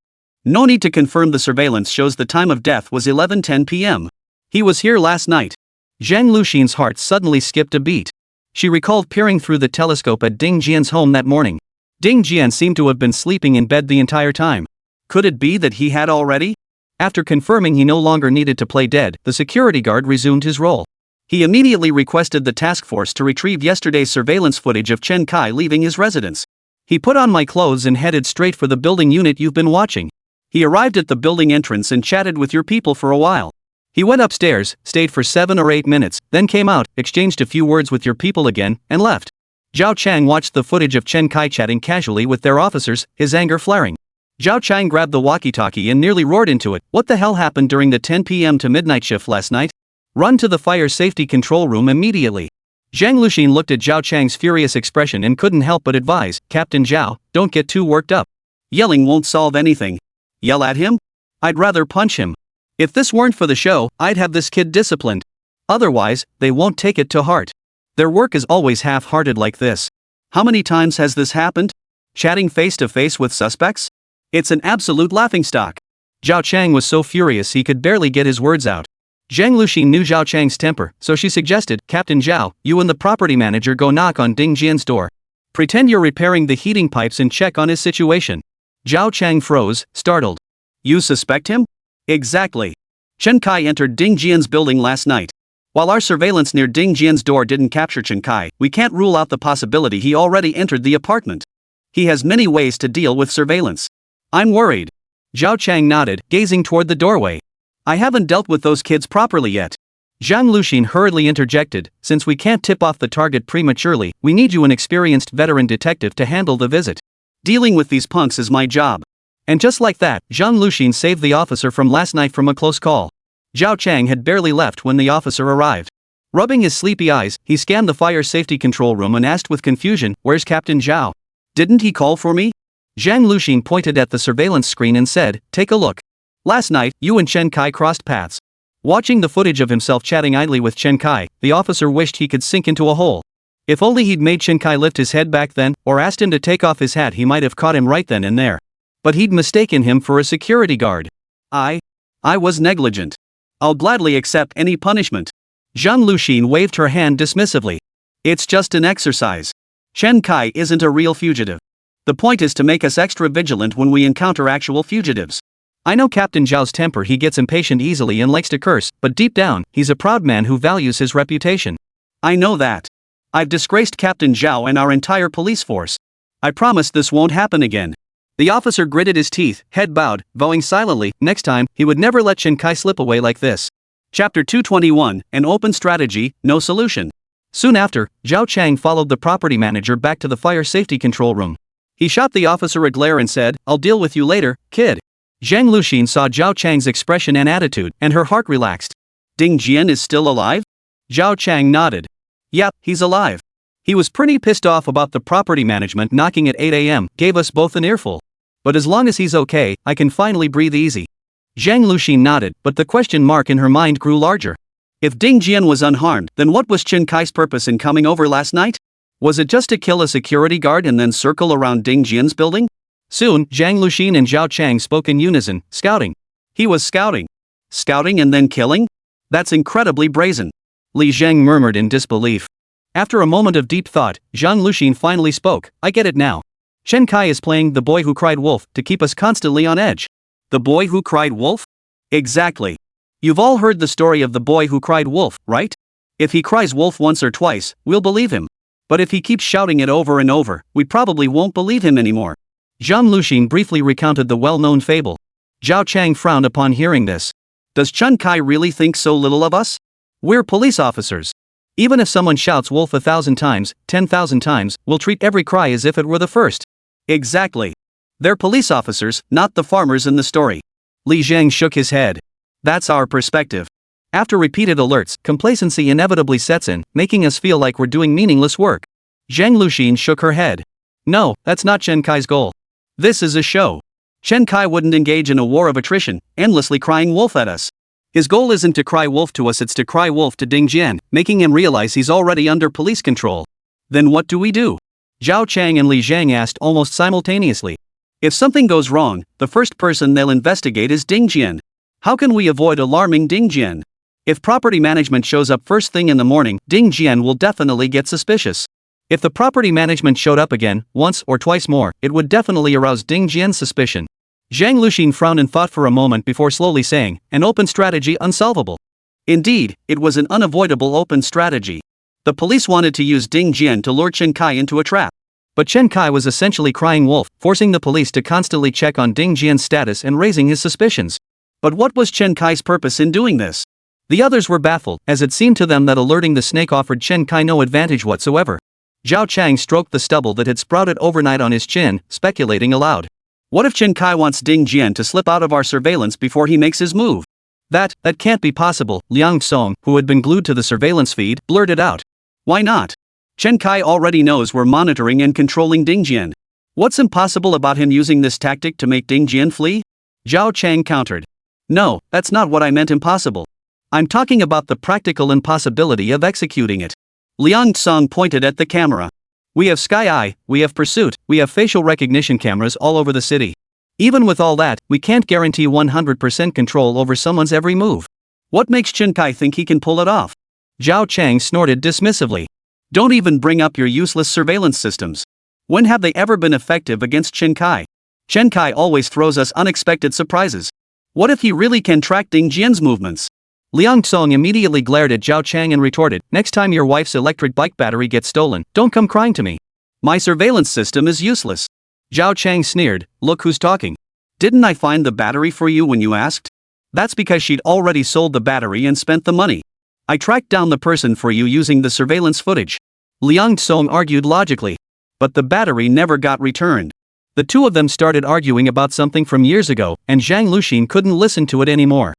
No need to confirm, the surveillance shows the time of death was 11:10 p.m. He was here last night. Zhang Luxin's heart suddenly skipped a beat. She recalled peering through the telescope at Ding Jian's home that morning. Ding Jian seemed to have been sleeping in bed the entire time. Could it be that he had already? After confirming he no longer needed to play dead, the security guard resumed his role. He immediately requested the task force to retrieve yesterday's surveillance footage of Chen Kai leaving his residence. He put on my clothes and headed straight for the building unit you've been watching. He arrived at the building entrance and chatted with your people for a while. He went upstairs, stayed for 7 or 8 minutes, then came out, exchanged a few words with your people again, and left. Zhao Chang watched the footage of Chen Kai chatting casually with their officers, his anger flaring. Zhao Chang grabbed the walkie-talkie and nearly roared into it. What the hell happened during the 10 p.m. to midnight shift last night? Run to the fire safety control room immediately. Zhang Luxin looked at Zhao Chang's furious expression and couldn't help but advise, Captain Zhao, don't get too worked up. Yelling won't solve anything. Yell at him? I'd rather punch him. If this weren't for the show, I'd have this kid disciplined. Otherwise, they won't take it to heart. Their work is always half-hearted like this. How many times has this happened? Chatting face-to-face with suspects? It's an absolute laughingstock. Zhao Chang was so furious he could barely get his words out. Zhang Luxin knew Zhao Chang's temper, so she suggested, Captain Zhao, you and the property manager go knock on Ding Jian's door. Pretend you're repairing the heating pipes and check on his situation. Zhao Chang froze, startled. You suspect him? Exactly. Chen Kai entered Ding Jian's building last night. While our surveillance near Ding Jian's door didn't capture Chen Kai, we can't rule out the possibility he already entered the apartment. He has many ways to deal with surveillance. I'm worried. Zhao Chang nodded, gazing toward the doorway. I haven't dealt with those kids properly yet. Zhang Luxin hurriedly interjected, since we can't tip off the target prematurely, we need you, an experienced veteran detective, to handle the visit. Dealing with these punks is my job. And just like that, Zhang Luxin saved the officer from last night from a close call. Zhao Chang had barely left when the officer arrived. Rubbing his sleepy eyes, he scanned the fire safety control room and asked with confusion, where's Captain Zhao? Didn't he call for me? Zhang Luxin pointed at the surveillance screen and said, take a look. Last night, you and Chen Kai crossed paths. Watching the footage of himself chatting idly with Chen Kai, the officer wished he could sink into a hole. If only he'd made Chen Kai lift his head back then, or asked him to take off his hat, he might have caught him right then and there. But he'd mistaken him for a security guard. I was negligent. I'll gladly accept any punishment. Zhang Luxin waved her hand dismissively. It's just an exercise. Chen Kai isn't a real fugitive. The point is to make us extra vigilant when we encounter actual fugitives. I know Captain Zhao's temper, he gets impatient easily and likes to curse, but deep down, he's a proud man who values his reputation. I know that. I've disgraced Captain Zhao and our entire police force. I promise this won't happen again. The officer gritted his teeth, head bowed, vowing silently, next time, he would never let Chen Kai slip away like this. Chapter 221, An Open Strategy, No Solution. Soon after, Zhao Chang followed the property manager back to the fire safety control room. He shot the officer a glare and said, I'll deal with you later, kid. Zhang Luxin saw Zhao Chang's expression and attitude, and her heart relaxed. Ding Jian is still alive? Zhao Chang nodded. Yep, he's alive. He was pretty pissed off about the property management knocking at 8 a.m., gave us both an earful. But as long as he's okay, I can finally breathe easy. Zhang Luxin nodded, but the question mark in her mind grew larger. If Ding Jian was unharmed, then what was Chen Kai's purpose in coming over last night? Was it just to kill a security guard and then circle around Ding Jian's building? Soon, Zhang Luxin and Zhao Chang spoke in unison, scouting. He was scouting. Scouting and then killing? That's incredibly brazen. Li Zheng murmured in disbelief. After a moment of deep thought, Zhang Luxin finally spoke, I get it now. Chen Kai is playing the boy who cried wolf to keep us constantly on edge. The boy who cried wolf? Exactly. You've all heard the story of the boy who cried wolf, right? If he cries wolf once or twice, we'll believe him. But if he keeps shouting it over and over, we probably won't believe him anymore. Zhang Luxin briefly recounted the well-known fable. Zhao Chang frowned upon hearing this. Does Chen Kai really think so little of us? We're police officers. Even if someone shouts wolf 1,000 times, 10,000 times, we'll treat every cry as if it were the first. Exactly. They're police officers, not the farmers in the story. Li Zheng shook his head. That's our perspective. After repeated alerts, complacency inevitably sets in, making us feel like we're doing meaningless work. Zhang Luxin shook her head. No, that's not Chen Kai's goal. This is a show. Chen Kai wouldn't engage in a war of attrition, endlessly crying wolf at us. His goal isn't to cry wolf to us, it's to cry wolf to Ding Jian, making him realize he's already under police control. Then what do we do? Zhao Chang and Li Zhang asked almost simultaneously. If something goes wrong, the first person they'll investigate is Ding Jian. How can we avoid alarming Ding Jian? If property management shows up first thing in the morning, Ding Jian will definitely get suspicious. If the property management showed up again, once or twice more, it would definitely arouse Ding Jian's suspicion. Zhang Luxin frowned and thought for a moment before slowly saying, an open strategy unsolvable. Indeed, it was an unavoidable open strategy. The police wanted to use Ding Jian to lure Chen Kai into a trap. But Chen Kai was essentially crying wolf, forcing the police to constantly check on Ding Jian's status and raising his suspicions. But what was Chen Kai's purpose in doing this? The others were baffled, as it seemed to them that alerting the snake offered Chen Kai no advantage whatsoever. Zhao Chang stroked the stubble that had sprouted overnight on his chin, speculating aloud. What if Chen Kai wants Ding Jian to slip out of our surveillance before he makes his move? That can't be possible, Liang Song, who had been glued to the surveillance feed, blurted out. Why not? Chen Kai already knows we're monitoring and controlling Ding Jian. What's impossible about him using this tactic to make Ding Jian flee? Zhao Chang countered. No, that's not what I meant impossible. I'm talking about the practical impossibility of executing it. Liang Song pointed at the camera. We have Sky Eye, we have Pursuit, we have facial recognition cameras all over the city. Even with all that, we can't guarantee 100% control over someone's every move. What makes Chen Kai think he can pull it off? Zhao Chang snorted dismissively. Don't even bring up your useless surveillance systems. When have they ever been effective against Chen Kai? Chen Kai always throws us unexpected surprises. What if he really can track Ding Jian's movements? Liang Song immediately glared at Zhao Chang and retorted, next time your wife's electric bike battery gets stolen, don't come crying to me. My surveillance system is useless. Zhao Chang sneered, look who's talking. Didn't I find the battery for you when you asked? That's because she'd already sold the battery and spent the money. I tracked down the person for you using the surveillance footage. Liang Song argued logically. But the battery never got returned. The two of them started arguing about something from years ago, and Zhang Luxin couldn't listen to it anymore.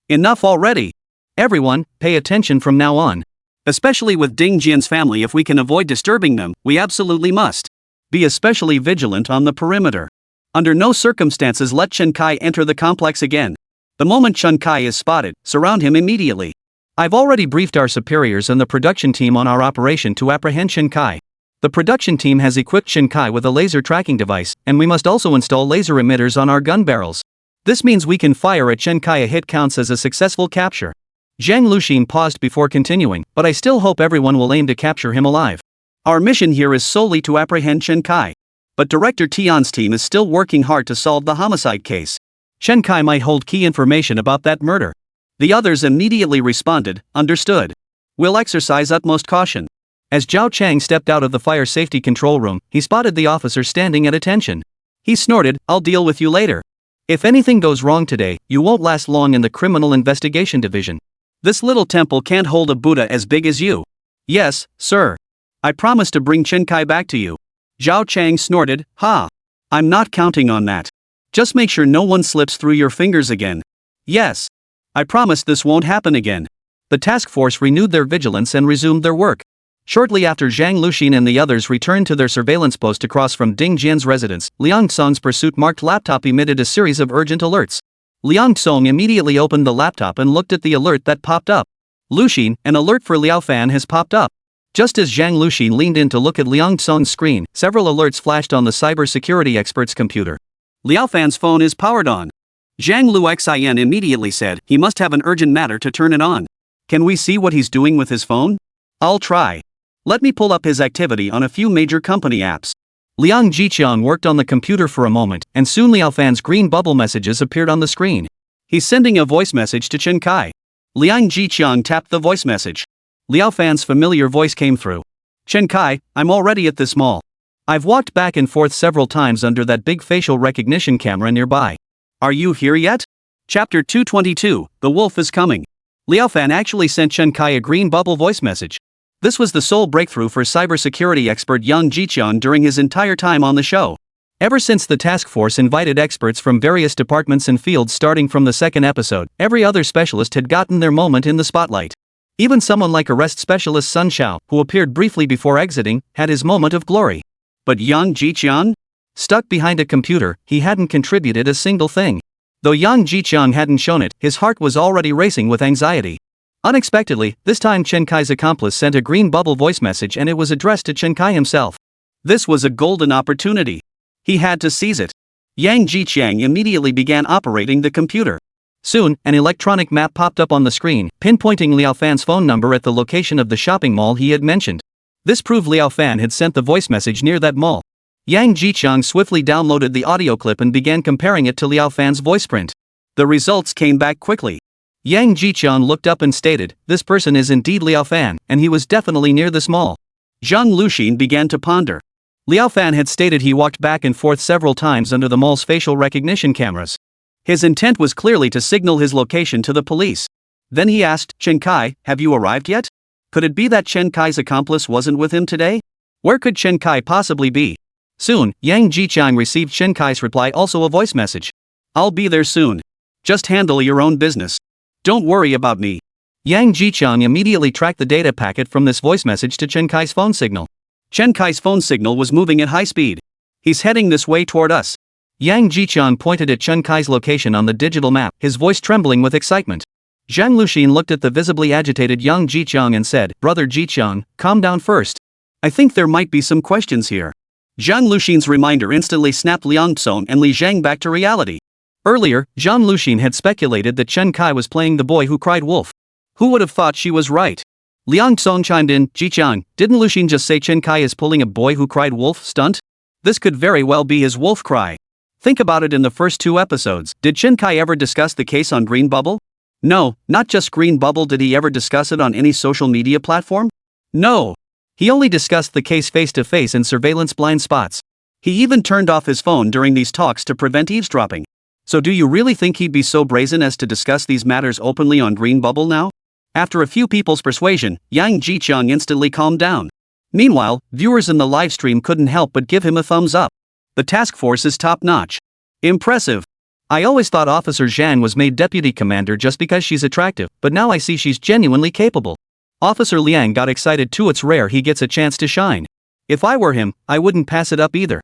Enough already. Everyone, pay attention from now on. Especially with Ding Jian's family, if we can avoid disturbing them, we absolutely must. Be especially vigilant on the perimeter. Under no circumstances let Chen Kai enter the complex again. The moment Chen Kai is spotted, surround him immediately. I've already briefed our superiors and the production team on our operation to apprehend Chen Kai. The production team has equipped Chen Kai with a laser tracking device, and we must also install laser emitters on our gun barrels. This means we can fire at Chen Kai. A hit counts as a successful capture. Zhang Luxin paused before continuing, but I still hope everyone will aim to capture him alive. Our mission here is solely to apprehend Chen Kai. But Director Tian's team is still working hard to solve the homicide case. Chen Kai might hold key information about that murder. The others immediately responded, understood. We'll exercise utmost caution. As Zhao Chang stepped out of the fire safety control room, he spotted the officer standing at attention. He snorted, I'll deal with you later. If anything goes wrong today, you won't last long in the criminal investigation division. This little temple can't hold a Buddha as big as you. Yes, sir. I promise to bring Chen Kai back to you. Zhao Chang snorted, ha. I'm not counting on that. Just make sure no one slips through your fingers again. Yes. I promise this won't happen again. The task force renewed their vigilance and resumed their work. Shortly after Zhang Luxin and the others returned to their surveillance post across from Ding Jian's residence, Liang Song's pursuit-marked laptop emitted a series of urgent alerts. Liang Song immediately opened the laptop and looked at the alert that popped up. Luxin, an alert for Liao Fan has popped up. Just as Zhang Luxin leaned in to look at Liang Song's screen, several alerts flashed on the cybersecurity expert's computer. Liao Fan's phone is powered on. Zhang Luxin immediately said, he must have an urgent matter to turn it on. Can we see what he's doing with his phone? I'll try. Let me pull up his activity on a few major company apps. Liang Jiqiang worked on the computer for a moment, and soon Liao Fan's green bubble messages appeared on the screen. He's sending a voice message to Chen Kai. Liang Jiqiang tapped the voice message. Liao Fan's familiar voice came through. Chen Kai, I'm already at this mall. I've walked back and forth several times under that big facial recognition camera nearby. Are you here yet? Chapter 222, The Wolf is Coming. Liao Fan actually sent Chen Kai a green bubble voice message. This was the sole breakthrough for cybersecurity expert Yang Jiqian during his entire time on the show. Ever since the task force invited experts from various departments and fields starting from the second episode, every other specialist had gotten their moment in the spotlight. Even someone like arrest specialist Sun Xiao, who appeared briefly before exiting, had his moment of glory. But Yang Jiqian? Stuck behind a computer, he hadn't contributed a single thing. Though Yang Jiqiang hadn't shown it, his heart was already racing with anxiety. Unexpectedly, this time Chen Kai's accomplice sent a green bubble voice message and it was addressed to Chen Kai himself. This was a golden opportunity. He had to seize it. Yang Jiqiang immediately began operating the computer. Soon, an electronic map popped up on the screen, pinpointing Liao Fan's phone number at the location of the shopping mall he had mentioned. This proved Liao Fan had sent the voice message near that mall. Yang Jiqiang swiftly downloaded the audio clip and began comparing it to Liao Fan's voice print. The results came back quickly. Yang Jiqiang looked up and stated, "This person is indeed Liao Fan, and he was definitely near this mall." Zhang Luxin began to ponder. Liao Fan had stated he walked back and forth several times under the mall's facial recognition cameras. His intent was clearly to signal his location to the police. Then he asked, "Chen Kai, have you arrived yet? Could it be that Chen Kai's accomplice wasn't with him today? Where could Chen Kai possibly be?" Soon, Yang Jiqiang received Chen Kai's reply, also a voice message. "I'll be there soon. Just handle your own business. Don't worry about me." Yang Jiqiang immediately tracked the data packet from this voice message to Chen Kai's phone signal. Chen Kai's phone signal was moving at high speed. "He's heading this way toward us." Yang Jiqiang pointed at Chen Kai's location on the digital map, his voice trembling with excitement. Zhang Luxin looked at the visibly agitated Yang Jiqiang and said, "Brother Jiqiang, calm down first. I think there might be some questions here." Zhang Luxin's reminder instantly snapped Liang Tsong and Li Zhang back to reality. Earlier, Zhang Luxin had speculated that Chen Kai was playing the boy who cried wolf. Who would have thought she was right? Liang Tsong chimed in, "Jiqiang, didn't Luxin just say Chen Kai is pulling a boy who cried wolf stunt? This could very well be his wolf cry. Think about it, in the first 2 episodes, did Chen Kai ever discuss the case on Green Bubble? No, not just Green Bubble, did he ever discuss it on any social media platform? No. He only discussed the case face-to-face in surveillance blind spots. He even turned off his phone during these talks to prevent eavesdropping. So do you really think he'd be so brazen as to discuss these matters openly on Green Bubble now?" After a few people's persuasion, Yang Jiqiang instantly calmed down. Meanwhile, viewers in the livestream couldn't help but give him a thumbs up. The task force is top-notch. Impressive. I always thought Officer Zhang was made deputy commander just because she's attractive, but now I see she's genuinely capable. Officer Liang got excited too. It's rare he gets a chance to shine. If I were him, I wouldn't pass it up either.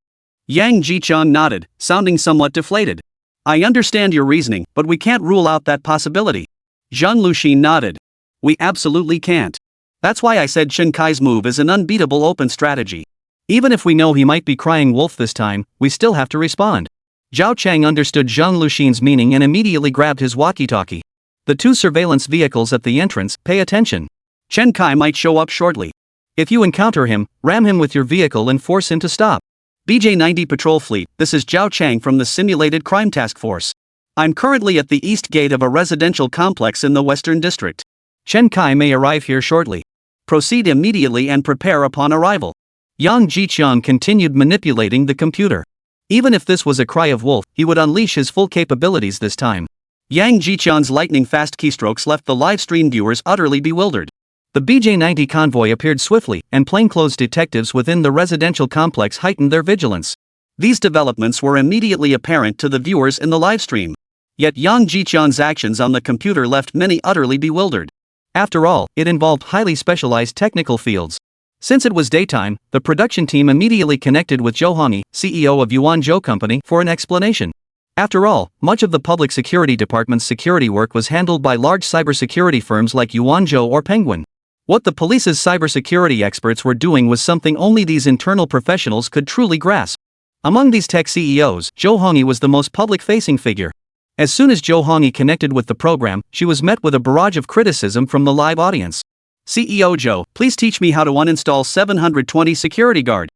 Yang Jiqiang nodded, sounding somewhat deflated. "I understand your reasoning, but we can't rule out that possibility." Zhang Luxin nodded. "We absolutely can't. That's why I said Chen Kai's move is an unbeatable open strategy. Even if we know he might be crying wolf this time, we still have to respond." Zhao Chang understood Zhang Luxin's meaning and immediately grabbed his walkie-talkie. "The 2 surveillance vehicles at the entrance, pay attention. Chen Kai might show up shortly. If you encounter him, ram him with your vehicle and force him to stop. BJ-90 Patrol Fleet, this is Zhao Chang from the Simulated Crime Task Force. I'm currently at the east gate of a residential complex in the Western District. Chen Kai may arrive here shortly. Proceed immediately and prepare upon arrival." Yang Jiqiang continued manipulating the computer. Even if this was a cry of wolf, he would unleash his full capabilities this time. Yang Jiqiang's lightning-fast keystrokes left the live-stream viewers utterly bewildered. The BJ-90 convoy appeared swiftly, and plainclothes detectives within the residential complex heightened their vigilance. These developments were immediately apparent to the viewers in the livestream. Yet Yang Jiqiang's actions on the computer left many utterly bewildered. After all, it involved highly specialized technical fields. Since it was daytime, the production team immediately connected with Zhou Hongyi, CEO of Yuanzhou Company, for an explanation. After all, much of the public security department's security work was handled by large cybersecurity firms like Yuanzhou or Penguin. What the police's cybersecurity experts were doing was something only these internal professionals could truly grasp. Among these tech CEOs, Zhou Hongyi was the most public-facing figure. As soon as Zhou Hongyi connected with the program, she was met with a barrage of criticism from the live audience. "CEO Zhou, please teach me how to uninstall 720 security guard."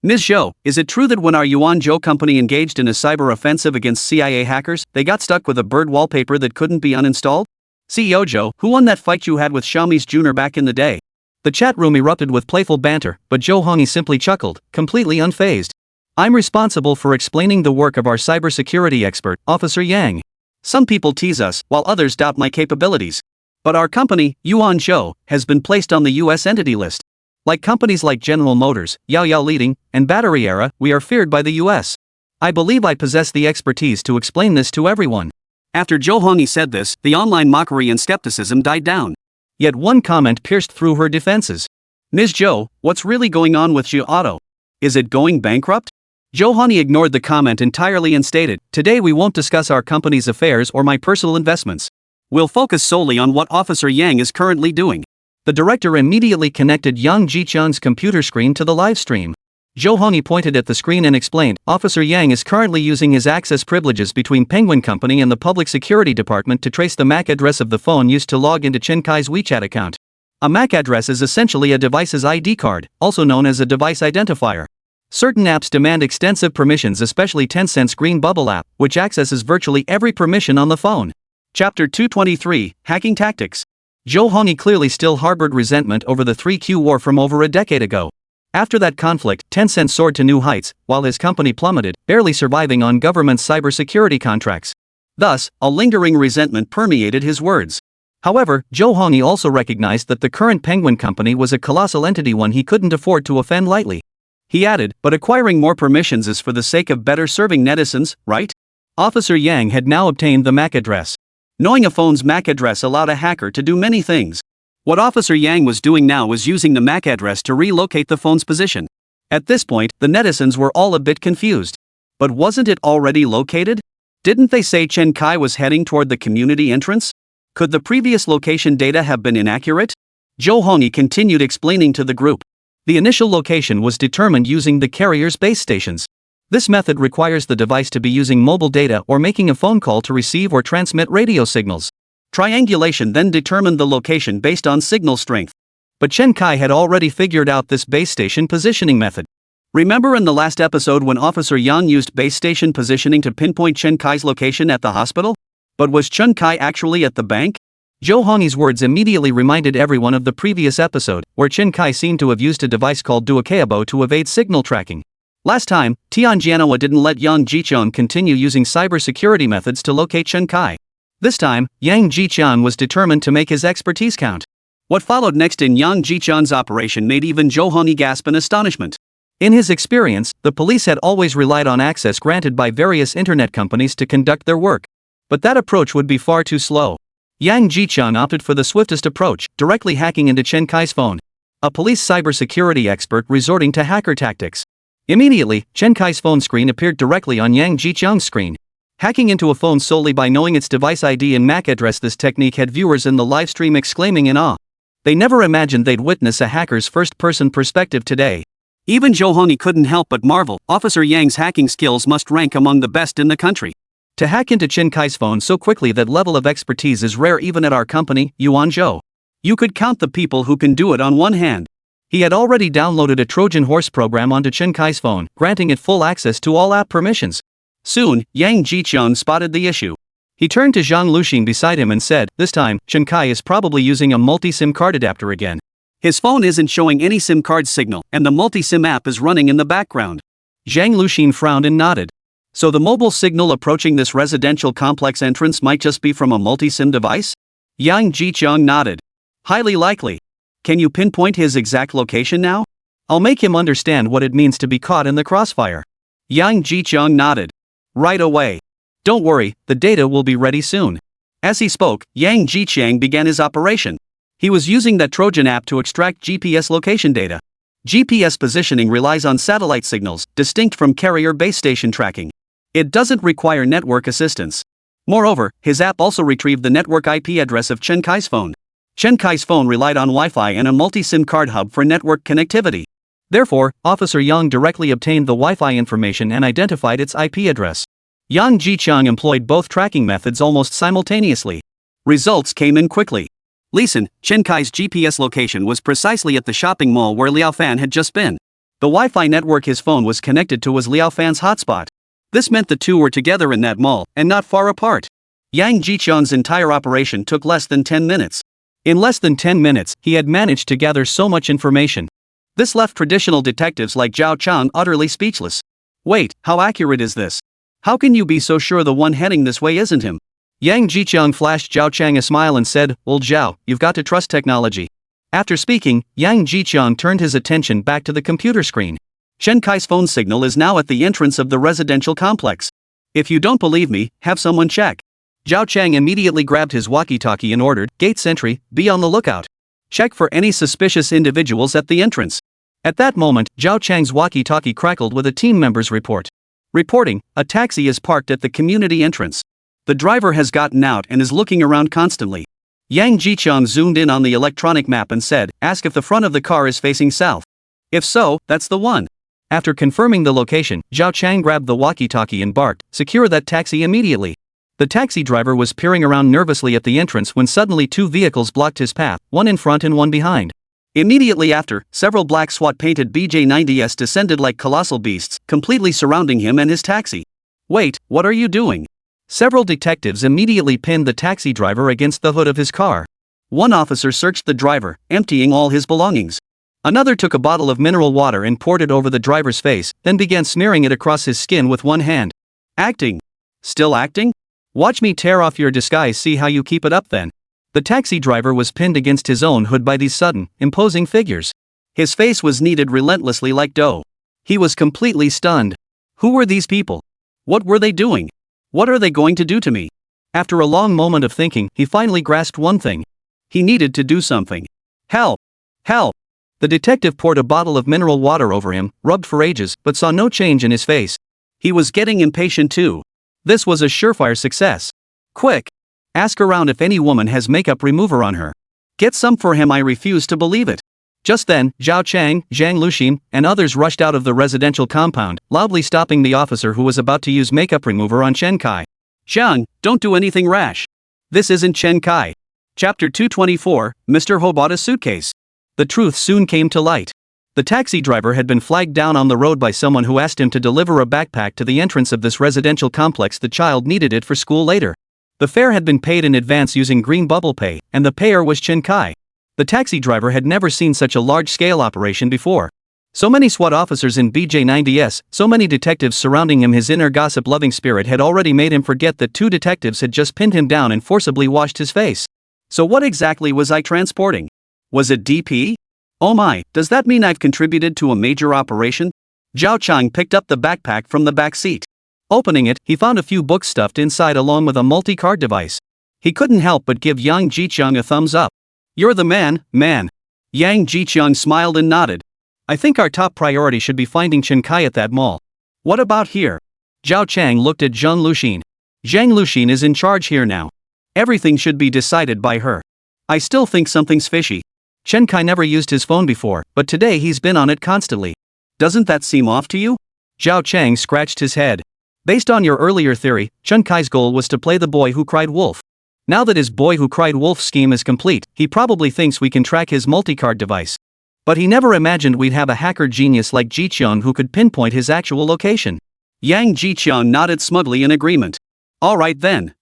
"Ms. Zhou, is it true that when our Yuanzhou company engaged in a cyber offensive against CIA hackers, they got stuck with a bird wallpaper that couldn't be uninstalled?" "CEO Zhou, who won that fight you had with Xiaomi's Junior back in the day?" The chat room erupted with playful banter, but Zhou Hongyi simply chuckled, completely unfazed. "I'm responsible for explaining the work of our cybersecurity expert, Officer Yang. Some people tease us, while others doubt my capabilities. But our company, Yuanzhou, has been placed on the US Entity List. Like companies like General Motors, Yao Leading, and Battery Era, we are feared by the US. I believe I possess the expertise to explain this to everyone." After Zhou Hongyi said this, the online mockery and skepticism died down. Yet one comment pierced through her defenses. "Ms. Zhou, what's really going on with Xi Auto? Is it going bankrupt? Johanny ignored the comment entirely and stated, "Today we won't discuss our company's affairs or my personal investments. We'll focus solely on what Officer Yang is currently doing." The director immediately connected Yang Jichung's computer screen to the live stream. Johanny pointed at the screen and explained, "Officer Yang is currently using his access privileges between Penguin Company and the Public Security Department to trace the MAC address of the phone used to log into Chen Kai's WeChat account. A MAC address is essentially a device's ID card, also known as a device identifier. Certain apps demand extensive permissions, especially Tencent's Green Bubble app, which accesses virtually every permission on the phone." Chapter 223, Hacking Tactics. Johanny clearly still harbored resentment over the 3Q war from over a decade ago. After that conflict, Tencent soared to new heights, while his company plummeted, barely surviving on government's cybersecurity contracts. Thus, a lingering resentment permeated his words. However, Johanny also recognized that the current Penguin Company was a colossal entity, one he couldn't afford to offend lightly. He added, "But acquiring more permissions is for the sake of better serving netizens, right?" Officer Yang had now obtained the MAC address. Knowing a phone's MAC address allowed a hacker to do many things. What Officer Yang was doing now was using the MAC address to relocate the phone's position. At this point, the netizens were all a bit confused. But wasn't it already located? Didn't they say Chen Kai was heading toward the community entrance? Could the previous location data have been inaccurate? Johanny continued explaining to the group. The initial location was determined using the carrier's base stations. This method requires the device to be using mobile data or making a phone call to receive or transmit radio signals. Triangulation then determined the location based on signal strength. But Chen Kai had already figured out this base station positioning method. Remember in the last episode when Officer Yang used base station positioning to pinpoint Chen Kai's location at the hospital? But was Chen Kai actually at the bank? Johanny's words immediately reminded everyone of the previous episode, where Chen Kai seemed to have used a device called Duokeabo to evade signal tracking. Last time, Tianjianhua didn't let Yang Jichun continue using cybersecurity methods to locate Chen Kai. This time, Yang Jichun was determined to make his expertise count. What followed next in Yang Jichun's operation made even Johanny gasp in astonishment. In his experience, the police had always relied on access granted by various internet companies to conduct their work. But that approach would be far too slow. Yang Jichun opted for the swiftest approach, directly hacking into Chen Kai's phone. A police cybersecurity expert resorting to hacker tactics. Immediately, Chen Kai's phone screen appeared directly on Yang Jichun's screen. Hacking into a phone solely by knowing its device ID and MAC address, this technique had viewers in the livestream exclaiming in awe. They never imagined they'd witness a hacker's first-person perspective today. Even Johanny couldn't help but marvel. Officer Yang's hacking skills must rank among the best in the country. To hack into Chen Kai's phone so quickly, that level of expertise is rare even at our company, Yuanzhou. You could count the people who can do it on one hand. He had already downloaded a Trojan horse program onto Chen Kai's phone, granting it full access to all app permissions. Soon, Yang Jichun spotted the issue. He turned to Zhang Luxing beside him and said, "This time, Chen Kai is probably using a multi-SIM card adapter again. His phone isn't showing any SIM card signal, and the multi-SIM app is running in the background." Zhang Luxing frowned and nodded. So the mobile signal approaching this residential complex entrance might just be from a multi-SIM device? Yang Jichun nodded. Highly likely. Can you pinpoint his exact location now? I'll make him understand what it means to be caught in the crossfire. Yang Jichun nodded. Right away. Don't worry, the data will be ready soon. As he spoke, Yang Jichang began his operation. He was using that Trojan app to extract GPS location data. GPS positioning relies on satellite signals, distinct from carrier base station tracking. It doesn't require network assistance. Moreover, his app also retrieved the network IP address of Chen Kai's phone. Chen Kai's phone relied on Wi-Fi and a multi-SIM card hub for network connectivity. Therefore, Officer Yang directly obtained the Wi-Fi information and identified its IP address. Yang Jichang employed both tracking methods almost simultaneously. Results came in quickly. Listen, Chen Kai's GPS location was precisely at the shopping mall where Liao Fan had just been. The Wi-Fi network his phone was connected to was Liao Fan's hotspot. This meant the two were together in that mall, and not far apart. Yang Jichang's entire operation took less than 10 minutes. In less than 10 minutes, he had managed to gather so much information. This left traditional detectives like Zhao Chang utterly speechless. Wait, how accurate is this? How can you be so sure the one heading this way isn't him? Yang Jichang flashed Zhao Chang a smile and said, "Old Zhao, you've got to trust technology." After speaking, Yang Jichang turned his attention back to the computer screen. Chen Kai's phone signal is now at the entrance of the residential complex. If you don't believe me, have someone check. Zhao Chang immediately grabbed his walkie-talkie and ordered, "Gate sentry, be on the lookout. Check for any suspicious individuals at the entrance." At that moment, Zhao Chang's walkie-talkie crackled with a team member's report. Reporting, a taxi is parked at the community entrance. The driver has gotten out and is looking around constantly. Yang Jiqiang zoomed in on the electronic map and said, ask if the front of the car is facing south. If so, that's the one. After confirming the location, Zhao Chang grabbed the walkie-talkie and barked, secure that taxi immediately. The taxi driver was peering around nervously at the entrance when suddenly two vehicles blocked his path, one in front and one behind. Immediately after, several black SWAT-painted BJ-90s descended like colossal beasts, completely surrounding him and his taxi. Wait, what are you doing? Several detectives immediately pinned the taxi driver against the hood of his car. One officer searched the driver, emptying all his belongings. Another took a bottle of mineral water and poured it over the driver's face, then began smearing it across his skin with one hand. Acting. Still acting? Watch me tear off your disguise, see how you keep it up then. The taxi driver was pinned against his own hood by these sudden, imposing figures. His face was kneaded relentlessly like dough. He was completely stunned. Who were these people? What were they doing? What are they going to do to me? After a long moment of thinking, he finally grasped one thing. He needed to do something. Help! Help! The detective poured a bottle of mineral water over him, rubbed for ages, but saw no change in his face. He was getting impatient too. This was a surefire success. Quick! Ask around if any woman has makeup remover on her. Get some for him, I refuse to believe it. Just then, Zhao Chang, Zhang Luxin, and others rushed out of the residential compound, loudly stopping the officer who was about to use makeup remover on Chen Kai. Zhang, don't do anything rash. This isn't Chen Kai. Chapter 224, Mr. Ho bought a suitcase. The truth soon came to light. The taxi driver had been flagged down on the road by someone who asked him to deliver a backpack to the entrance of this residential complex. The child needed it for school later. The fare had been paid in advance using Green Bubble Pay, and the payer was Chen Kai. The taxi driver had never seen such a large-scale operation before. So many SWAT officers in BJ-90s, so many detectives surrounding him. His inner gossip-loving spirit had already made him forget that two detectives had just pinned him down and forcibly washed his face. So what exactly was I transporting? Was it DP? Oh my, does that mean I've contributed to a major operation? Zhao Chang picked up the backpack from the back seat. Opening it, he found a few books stuffed inside along with a multi-card device. He couldn't help but give Yang Jiqiang a thumbs up. You're the man, man. Yang Jiqiang smiled and nodded. I think our top priority should be finding Chen Kai at that mall. What about here? Zhao Chang looked at Zhang Luxin. Zhang Luxin is in charge here now. Everything should be decided by her. I still think something's fishy. Chen Kai never used his phone before, but today he's been on it constantly. Doesn't that seem off to you? Zhao Chang scratched his head. Based on your earlier theory, Chen Kai's goal was to play the boy who cried wolf. Now that his boy who cried wolf scheme is complete, he probably thinks we can track his multicard device. But he never imagined we'd have a hacker genius like Jiqiang who could pinpoint his actual location. Yang Jiqiang nodded smugly in agreement. All right then.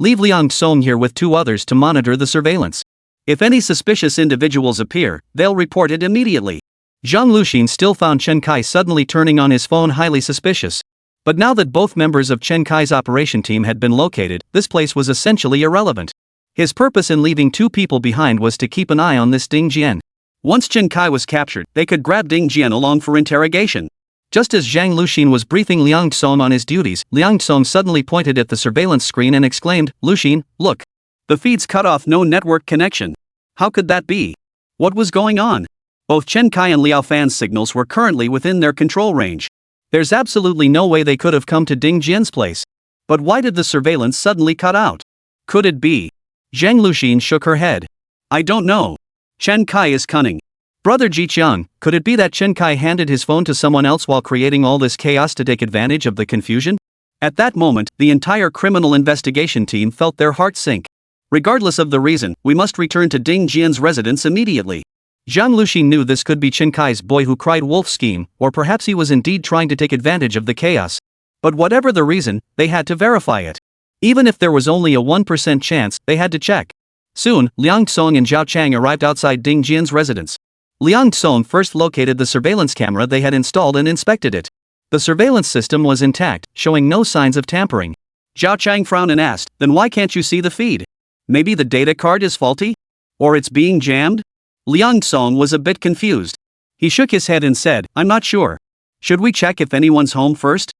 Leave Liang Song here with two others to monitor the surveillance. If any suspicious individuals appear, they'll report it immediately. Zhang Luxin still found Chen Kai suddenly turning on his phone highly suspicious. But now that both members of Chen Kai's operation team had been located, this place was essentially irrelevant. His purpose in leaving two people behind was to keep an eye on this Ding Jian. Once Chen Kai was captured, they could grab Ding Jian along for interrogation. Just as Zhang Luxin was briefing Liang Song on his duties, Liang Song suddenly pointed at the surveillance screen and exclaimed, Luxin, look. The feed's cut off, no network connection. How could that be? What was going on? Both Chen Kai and Liao Fan's signals were currently within their control range. There's absolutely no way they could have come to Ding Jian's place. But why did the surveillance suddenly cut out? Could it be? Zhang Luxin shook her head. I don't know. Chen Kai is cunning. Brother Jiqiang, could it be that Chen Kai handed his phone to someone else while creating all this chaos to take advantage of the confusion? At that moment, the entire criminal investigation team felt their hearts sink. Regardless of the reason, we must return to Ding Jian's residence immediately. Zhang Luxin knew this could be Chen Kai's boy who cried wolf scheme, or perhaps he was indeed trying to take advantage of the chaos. But whatever the reason, they had to verify it. Even if there was only a 1% chance, they had to check. Soon, Liang Song and Zhao Chang arrived outside Ding Jian's residence. Liang Song first located the surveillance camera they had installed and inspected it. The surveillance system was intact, showing no signs of tampering. Zhao Chang frowned and asked, then why can't you see the feed? Maybe the data card is faulty? Or it's being jammed? Liang Song was a bit confused. He shook his head and said, I'm not sure. Should we check if anyone's home first?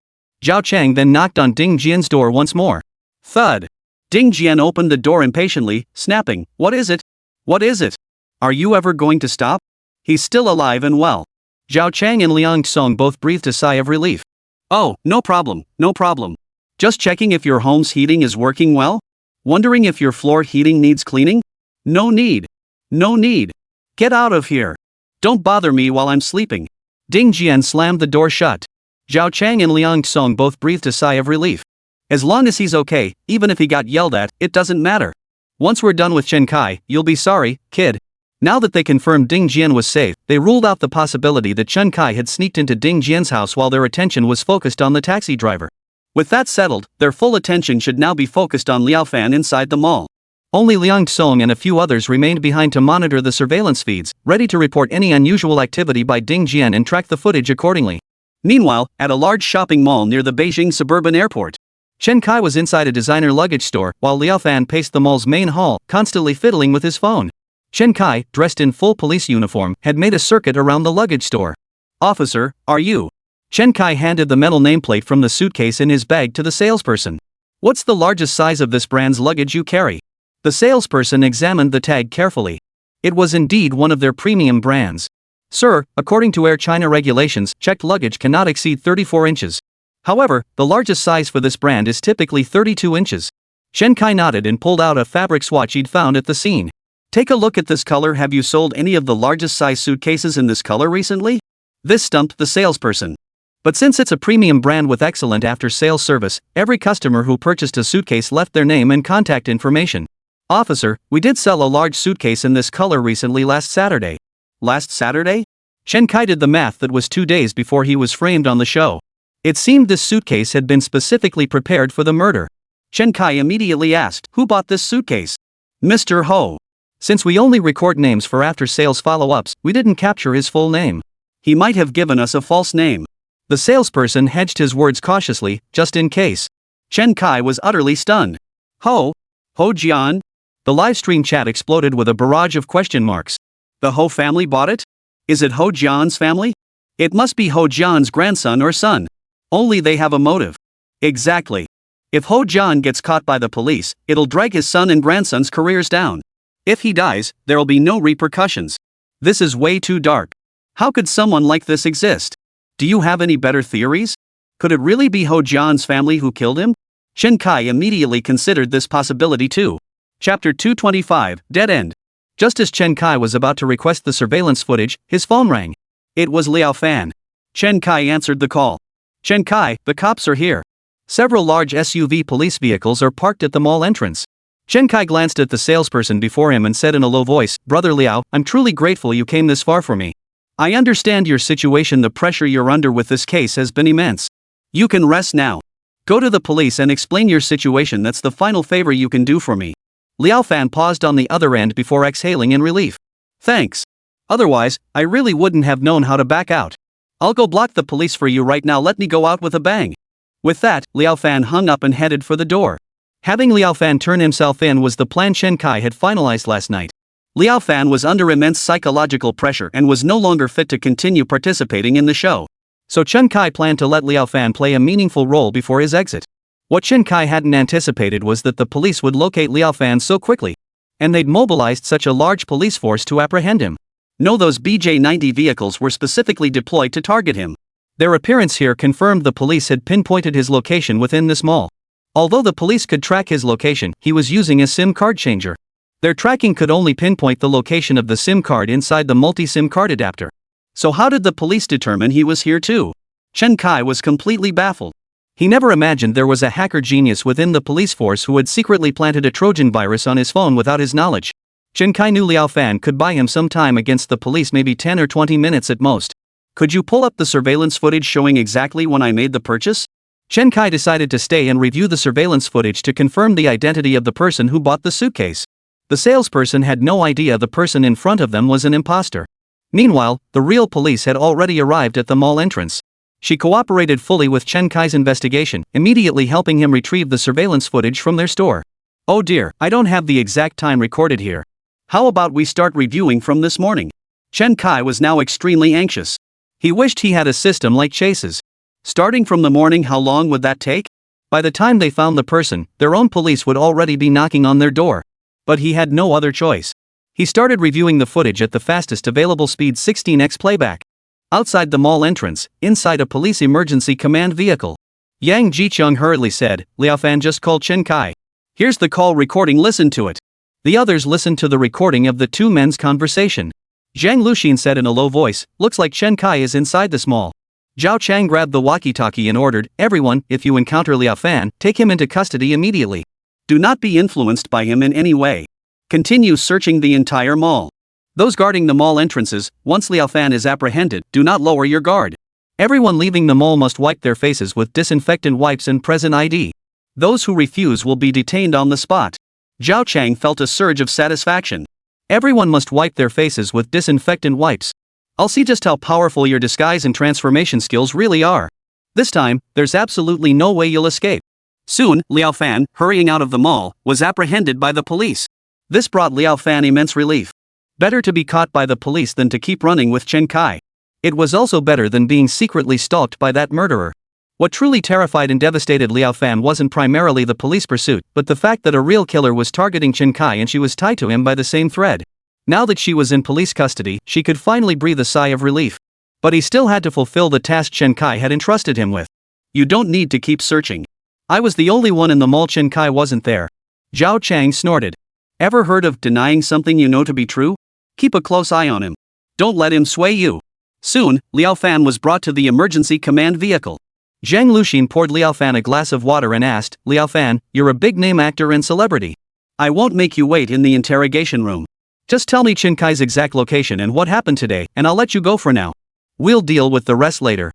Zhao Chang then knocked on Ding Jian's door once more. Thud. Ding Jian opened the door impatiently, snapping, What is it? What is it? Are you ever going to stop? He's still alive and well. Zhao Chang and Liang Tsong both breathed a sigh of relief. Oh, no problem, no problem. Just checking if your home's heating is working well? Wondering if your floor heating needs cleaning? No need. No need. Get out of here. Don't bother me while I'm sleeping. Ding Jian slammed the door shut. Zhao Chang and Liang Tsong both breathed a sigh of relief. As long as he's okay, even if he got yelled at, it doesn't matter. Once we're done with Chen Kai, you'll be sorry, kid. Now that they confirmed Ding Jian was safe, they ruled out the possibility that Chen Kai had sneaked into Ding Jian's house while their attention was focused on the taxi driver. With that settled, their full attention should now be focused on Liao Fan inside the mall. Only Liang Tsong and a few others remained behind to monitor the surveillance feeds, ready to report any unusual activity by Ding Jian and track the footage accordingly. Meanwhile, at a large shopping mall near the Beijing suburban airport, Chen Kai was inside a designer luggage store while Liao Fan paced the mall's main hall, constantly fiddling with his phone. Chen Kai, dressed in full police uniform, had made a circuit around the luggage store. Officer, are you? Chen Kai handed the metal nameplate from the suitcase in his bag to the salesperson. What's the largest size of this brand's luggage you carry? The salesperson examined the tag carefully. It was indeed one of their premium brands. Sir, according to Air China regulations, checked luggage cannot exceed 34 inches. However, the largest size for this brand is typically 32 inches. Chen Kai nodded and pulled out a fabric swatch he'd found at the scene. Take a look at this color. Have you sold any of the largest size suitcases in this color recently? This stumped the salesperson. But since it's a premium brand with excellent after-sales service, every customer who purchased a suitcase left their name and contact information. Officer, we did sell a large suitcase in this color recently last Saturday. Last Saturday? Chen Kai did the math. That was 2 days before he was framed on the show. It seemed this suitcase had been specifically prepared for the murder. Chen Kai immediately asked, who bought this suitcase? Mr. Ho. Since we only record names for after-sales follow-ups, we didn't capture his full name. He might have given us a false name. The salesperson hedged his words cautiously, just in case. Chen Kai was utterly stunned. Ho Jian? The livestream chat exploded with a barrage of question marks. The Ho family bought it? Is it Ho Jian's family? It must be Ho Jian's grandson or son. Only they have a motive. Exactly. If Ho Jian gets caught by the police, it'll drag his son and grandson's careers down. If he dies, there'll be no repercussions. This is way too dark. How could someone like this exist? Do you have any better theories? Could it really be Ho Jian's family who killed him? Chen Kai immediately considered this possibility too. Chapter 225, Dead End. Just as Chen Kai was about to request the surveillance footage, his phone rang. It was Liao Fan. Chen Kai answered the call. Chen Kai, the cops are here. Several large SUV police vehicles are parked at the mall entrance. Chen Kai glanced at the salesperson before him and said in a low voice, Brother Liao, I'm truly grateful you came this far for me. I understand your situation. The pressure you're under with this case has been immense. You can rest now. Go to the police and explain your situation. That's the final favor you can do for me. Liao Fan paused on the other end before exhaling in relief. Thanks. Otherwise, I really wouldn't have known how to back out. I'll go block the police for you right now. Let me go out with a bang. With that, Liao Fan hung up and headed for the door. Having Liao Fan turn himself in was the plan Chen Kai had finalized last night. Liao Fan was under immense psychological pressure and was no longer fit to continue participating in the show. So Chen Kai planned to let Liao Fan play a meaningful role before his exit. What Chen Kai hadn't anticipated was that the police would locate Liao Fan so quickly. And they'd mobilized such a large police force to apprehend him. No, those BJ-90 vehicles were specifically deployed to target him. Their appearance here confirmed the police had pinpointed his location within this mall. Although the police could track his location, he was using a SIM card changer. Their tracking could only pinpoint the location of the SIM card inside the multi-SIM card adapter. So how did the police determine he was here too? Chen Kai was completely baffled. He never imagined there was a hacker genius within the police force who had secretly planted a Trojan virus on his phone without his knowledge. Chen Kai knew Liao Fan could buy him some time against the police, maybe 10 or 20 minutes at most. Could you pull up the surveillance footage showing exactly when I made the purchase? Chen Kai decided to stay and review the surveillance footage to confirm the identity of the person who bought the suitcase. The salesperson had no idea the person in front of them was an imposter. Meanwhile, the real police had already arrived at the mall entrance. She cooperated fully with Chen Kai's investigation, immediately helping him retrieve the surveillance footage from their store. Oh dear, I don't have the exact time recorded here. How about we start reviewing from this morning? Chen Kai was now extremely anxious. He wished he had a system like Chase's. Starting from the morning, how long would that take? By the time they found the person, their own police would already be knocking on their door. But he had no other choice. He started reviewing the footage at the fastest available speed 16x playback. Outside the mall entrance, inside a police emergency command vehicle. Yang Jicheng hurriedly said, "Liaofan just called Chen Kai. Here's the call recording, listen to it." The others listened to the recording of the two men's conversation. Zhang Luxin said in a low voice, "Looks like Chen Kai is inside this mall." Zhao Chang grabbed the walkie-talkie and ordered, "Everyone, if you encounter Liaofan, take him into custody immediately. Do not be influenced by him in any way. Continue searching the entire mall. Those guarding the mall entrances, once Liaofan is apprehended, do not lower your guard. Everyone leaving the mall must wipe their faces with disinfectant wipes and present ID. Those who refuse will be detained on the spot." Zhao Chang felt a surge of satisfaction. Everyone must wipe their faces with disinfectant wipes. I'll see just how powerful your disguise and transformation skills really are. This time, there's absolutely no way you'll escape. Soon, Liaofan, hurrying out of the mall, was apprehended by the police. This brought Liaofan immense relief. Better to be caught by the police than to keep running with Chen Kai. It was also better than being secretly stalked by that murderer. What truly terrified and devastated Liaofan wasn't primarily the police pursuit, but the fact that a real killer was targeting Chen Kai and she was tied to him by the same thread. Now that she was in police custody, she could finally breathe a sigh of relief. But he still had to fulfill the task Chen Kai had entrusted him with. "You don't need to keep searching. I was the only one in the mall. Chen Kai wasn't there." Zhao Chang snorted. "Ever heard of denying something you know to be true? Keep a close eye on him. Don't let him sway you." Soon, Liaofan was brought to the emergency command vehicle. Zhang Luxin poured Liaofan a glass of water and asked, "Liaofan, you're a big-name actor and celebrity. I won't make you wait in the interrogation room. Just tell me Chen Kai's exact location and what happened today, and I'll let you go for now. We'll deal with the rest later."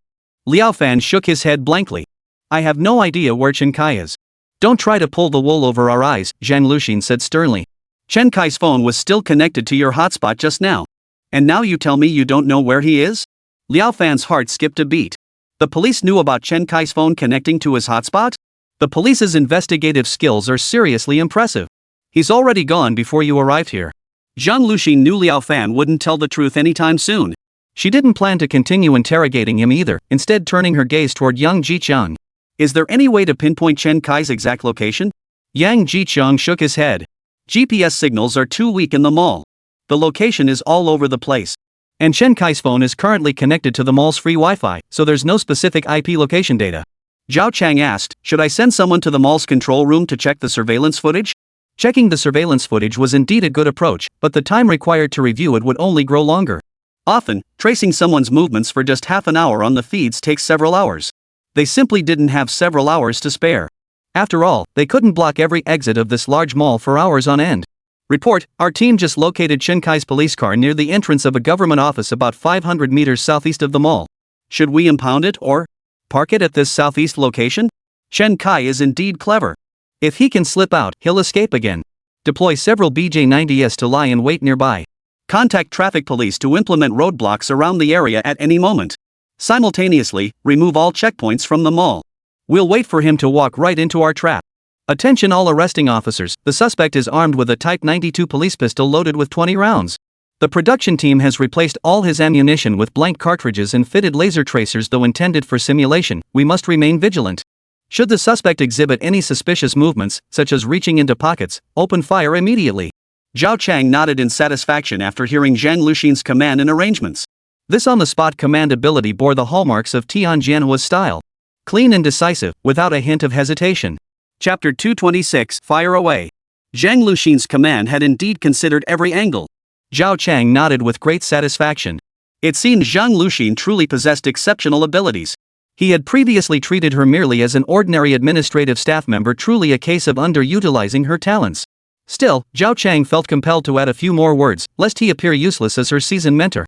Liaofan shook his head blankly. "I have no idea where Chen Kai is." "Don't try to pull the wool over our eyes," Zhang Luxin said sternly. "Chen Kai's phone was still connected to your hotspot just now. And now you tell me you don't know where he is?" Liaofan's heart skipped a beat. The police knew about Chen Kai's phone connecting to his hotspot? The police's investigative skills are seriously impressive. He's already gone before you arrived here. Zhang Luxin knew Liaofan wouldn't tell the truth anytime soon. She didn't plan to continue interrogating him either, instead turning her gaze toward Yang Jicheng. "Is there any way to pinpoint Chen Kai's exact location?" Yang Jicheng shook his head. "GPS signals are too weak in the mall. The location is all over the place. And Chen Kai's phone is currently connected to the mall's free Wi-Fi, so there's no specific IP location data." Zhao Chang asked, "Should I send someone to the mall's control room to check the surveillance footage?" Checking the surveillance footage was indeed a good approach, but the time required to review it would only grow longer. Often, tracing someone's movements for just half an hour on the feeds takes several hours. They simply didn't have several hours to spare. After all, they couldn't block every exit of this large mall for hours on end. "Report, our team just located Chen Kai's police car near the entrance of a government office about 500 meters southeast of the mall. Should we impound it or park it at this southeast location? Chen Kai is indeed clever. If he can slip out, he'll escape again. Deploy several BJ-90s to lie in wait nearby. Contact traffic police to implement roadblocks around the area at any moment. Simultaneously, remove all checkpoints from the mall. We'll wait for him to walk right into our trap. Attention all arresting officers, the suspect is armed with a Type 92 police pistol loaded with 20 rounds. The production team has replaced all his ammunition with blank cartridges and fitted laser tracers though intended for simulation. We must remain vigilant. Should the suspect exhibit any suspicious movements, such as reaching into pockets, open fire immediately." Zhao Chang nodded in satisfaction after hearing Zhang Luxin's command and arrangements. This on-the-spot command ability bore the hallmarks of Tianjianhua's style. Clean and decisive, without a hint of hesitation. Chapter 226, Fire Away. Zhang Luxin's command had indeed considered every angle. Zhao Chang nodded with great satisfaction. It seemed Zhang Luxin truly possessed exceptional abilities. He had previously treated her merely as an ordinary administrative staff member, truly a case of underutilizing her talents. Still, Zhao Chang felt compelled to add a few more words, lest he appear useless as her seasoned mentor.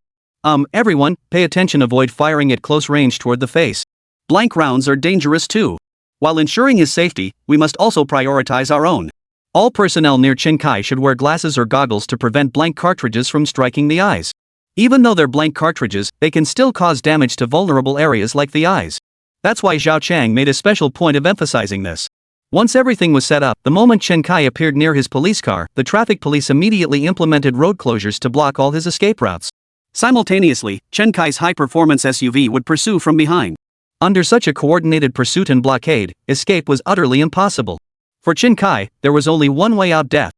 Everyone, pay attention, avoid firing at close range toward the face. Blank rounds are dangerous too. While ensuring his safety, we must also prioritize our own. All personnel near Chen Kai should wear glasses or goggles to prevent blank cartridges from striking the eyes. Even though they're blank cartridges, they can still cause damage to vulnerable areas like the eyes. That's why Zhao Chang made a special point of emphasizing this. Once everything was set up, the moment Chen Kai appeared near his police car, the traffic police immediately implemented road closures to block all his escape routes. Simultaneously, Chen Kai's high-performance SUV would pursue from behind. Under such a coordinated pursuit and blockade, escape was utterly impossible. For Chen Kai, there was only one way out: death.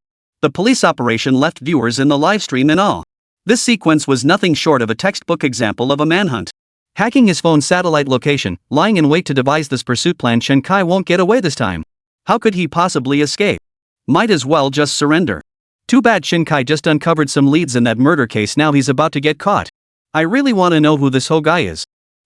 The police operation left viewers in the livestream in awe. This sequence was nothing short of a textbook example of a manhunt. Hacking his phone's satellite location, lying in wait to devise this pursuit plan. Chen Kai won't get away this time. How could he possibly escape? Might as well just surrender. Too bad Chen Kai just uncovered some leads in that murder case. Now he's about to get caught. I really want to know who this whole guy is.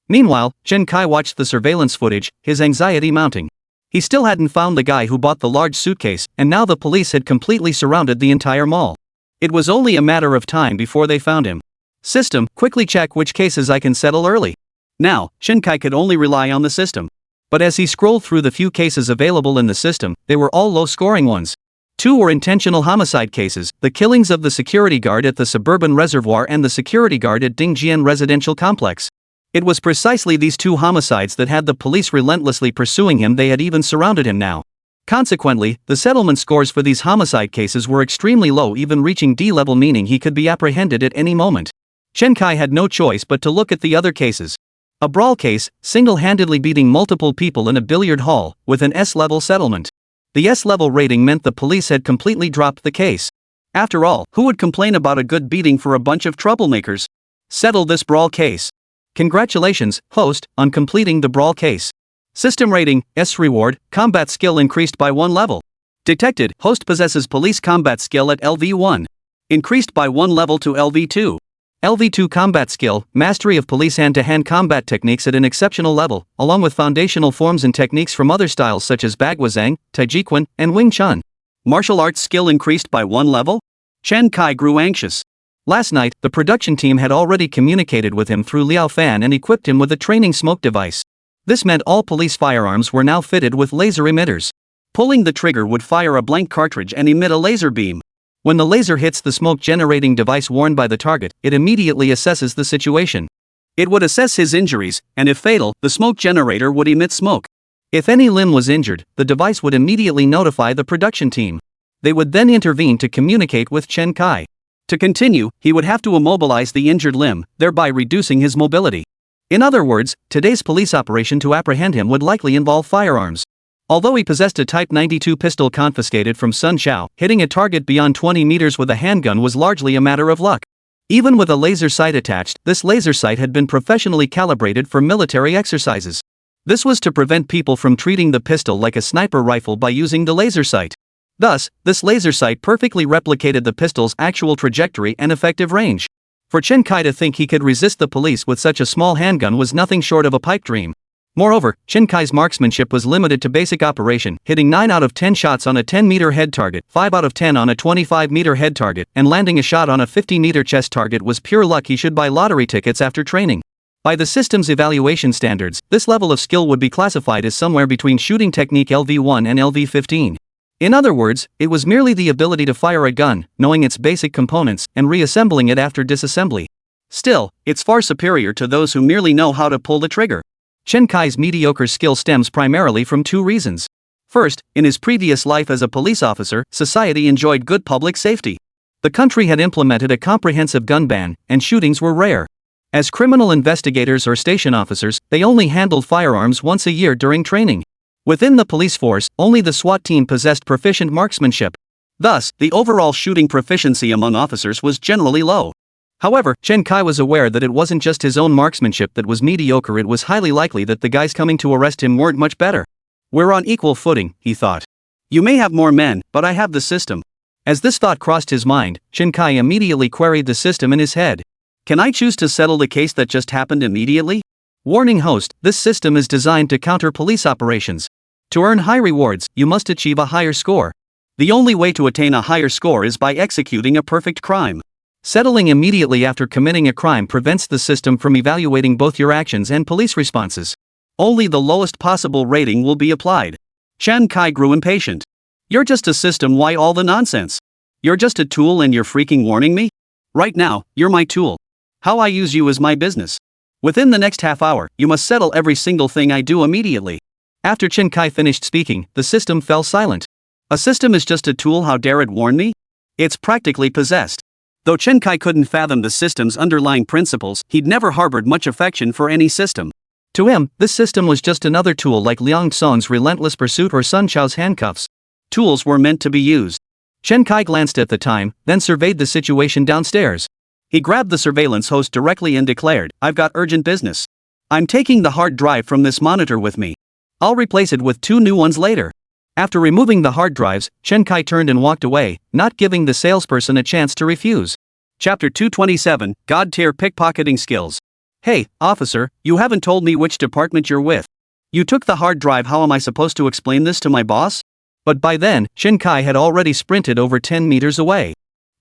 Meanwhile, Chen Kai watched the surveillance footage, his anxiety mounting. He still hadn't found the guy who bought the large suitcase, and now the police had completely surrounded the entire mall. It was only a matter of time before they found him. System, quickly check which cases I can settle early. Now, Chen Kai could only rely on the system. But as he scrolled through the few cases available in the system, they were all low-scoring ones. 2 were intentional homicide cases, the killings of the security guard at the suburban reservoir and the security guard at Dingjian residential complex. It was precisely these 2 homicides that had the police relentlessly pursuing him. They had even surrounded him now. Consequently, the settlement scores for these homicide cases were extremely low, even reaching D level, meaning he could be apprehended at any moment. Chen Kai had no choice but to look at the other cases. A brawl case, single-handedly beating multiple people in a billiard hall, with an S-level settlement. The S-level rating meant the police had completely dropped the case. After all, who would complain about a good beating for a bunch of troublemakers? Settle this brawl case. Congratulations, host, on completing the brawl case. System rating, S. Reward, combat skill increased by 1 level. Detected, host possesses police combat skill at LV1. Increased by 1 level to LV2. LV2 combat skill, mastery of police hand-to-hand combat techniques at an exceptional level, along with foundational forms and techniques from other styles such as Bagwazang, Taijiquan, and Wing Chun. Martial arts skill increased by 1 level? Chen Kai grew anxious. Last night, the production team had already communicated with him through Liao Fan and equipped him with a training smoke device. This meant all police firearms were now fitted with laser emitters. Pulling the trigger would fire a blank cartridge and emit a laser beam. When the laser hits the smoke-generating device worn by the target, it immediately assesses the situation. It would assess his injuries, and if fatal, the smoke generator would emit smoke. If any limb was injured, the device would immediately notify the production team. They would then intervene to communicate with Chen Kai. To continue, he would have to immobilize the injured limb, thereby reducing his mobility. In other words, today's police operation to apprehend him would likely involve firearms. Although he possessed a Type 92 pistol confiscated from Sun Xiao, hitting a target beyond 20 meters with a handgun was largely a matter of luck. Even with a laser sight attached, this laser sight had been professionally calibrated for military exercises. This was to prevent people from treating the pistol like a sniper rifle by using the laser sight. Thus, this laser sight perfectly replicated the pistol's actual trajectory and effective range. For Chen Kai to think he could resist the police with such a small handgun was nothing short of a pipe dream. Moreover, Chen Kai's marksmanship was limited to basic operation, hitting 9 out of 10 shots on a 10-meter head target, 5 out of 10 on a 25-meter head target, and landing a shot on a 50-meter chest target was pure luck. He should buy lottery tickets after training. By the system's evaluation standards, this level of skill would be classified as somewhere between shooting technique LV1 and LV15. In other words, it was merely the ability to fire a gun, knowing its basic components, and reassembling it after disassembly. Still, it's far superior to those who merely know how to pull the trigger. Chen Kai's mediocre skill stems primarily from 2 reasons. First, in his previous life as a police officer, society enjoyed good public safety. The country had implemented a comprehensive gun ban, and shootings were rare. As criminal investigators or station officers, they only handled firearms once a year during training. Within the police force, only the SWAT team possessed proficient marksmanship. Thus, the overall shooting proficiency among officers was generally low. However, Chen Kai was aware that it wasn't just his own marksmanship that was mediocre. It was highly likely that the guys coming to arrest him weren't much better. We're on equal footing, he thought. You may have more men, but I have the system. As this thought crossed his mind, Chen Kai immediately queried the system in his head. Can I choose to settle the case that just happened immediately? Warning host, this system is designed to counter police operations. To earn high rewards, you must achieve a higher score. The only way to attain a higher score is by executing a perfect crime. Settling immediately after committing a crime prevents the system from evaluating both your actions and police responses. Only the lowest possible rating will be applied. Chen Kai grew impatient. You're just a system, why all the nonsense? You're just a tool and you're freaking warning me? Right now, you're my tool. How I use you is my business. Within the next half hour, you must settle every single thing I do immediately. After Chen Kai finished speaking, the system fell silent. A system is just a tool, how dare it warn me? It's practically possessed. Though Chen Kai couldn't fathom the system's underlying principles, he'd never harbored much affection for any system. To him, this system was just another tool like Liang Song's relentless pursuit or Sun Chao's handcuffs. Tools were meant to be used. Chen Kai glanced at the time, then surveyed the situation downstairs. He grabbed the surveillance host directly and declared, "I've got urgent business. I'm taking the hard drive from this monitor with me. I'll replace it with 2 new ones later." After removing the hard drives, Chen Kai turned and walked away, not giving the salesperson a chance to refuse. Chapter 227, God-tier pickpocketing skills. "Hey, officer, you haven't told me which department you're with. You took the hard drive. How am I supposed to explain this to my boss?" But by then, Chen Kai had already sprinted over 10 meters away.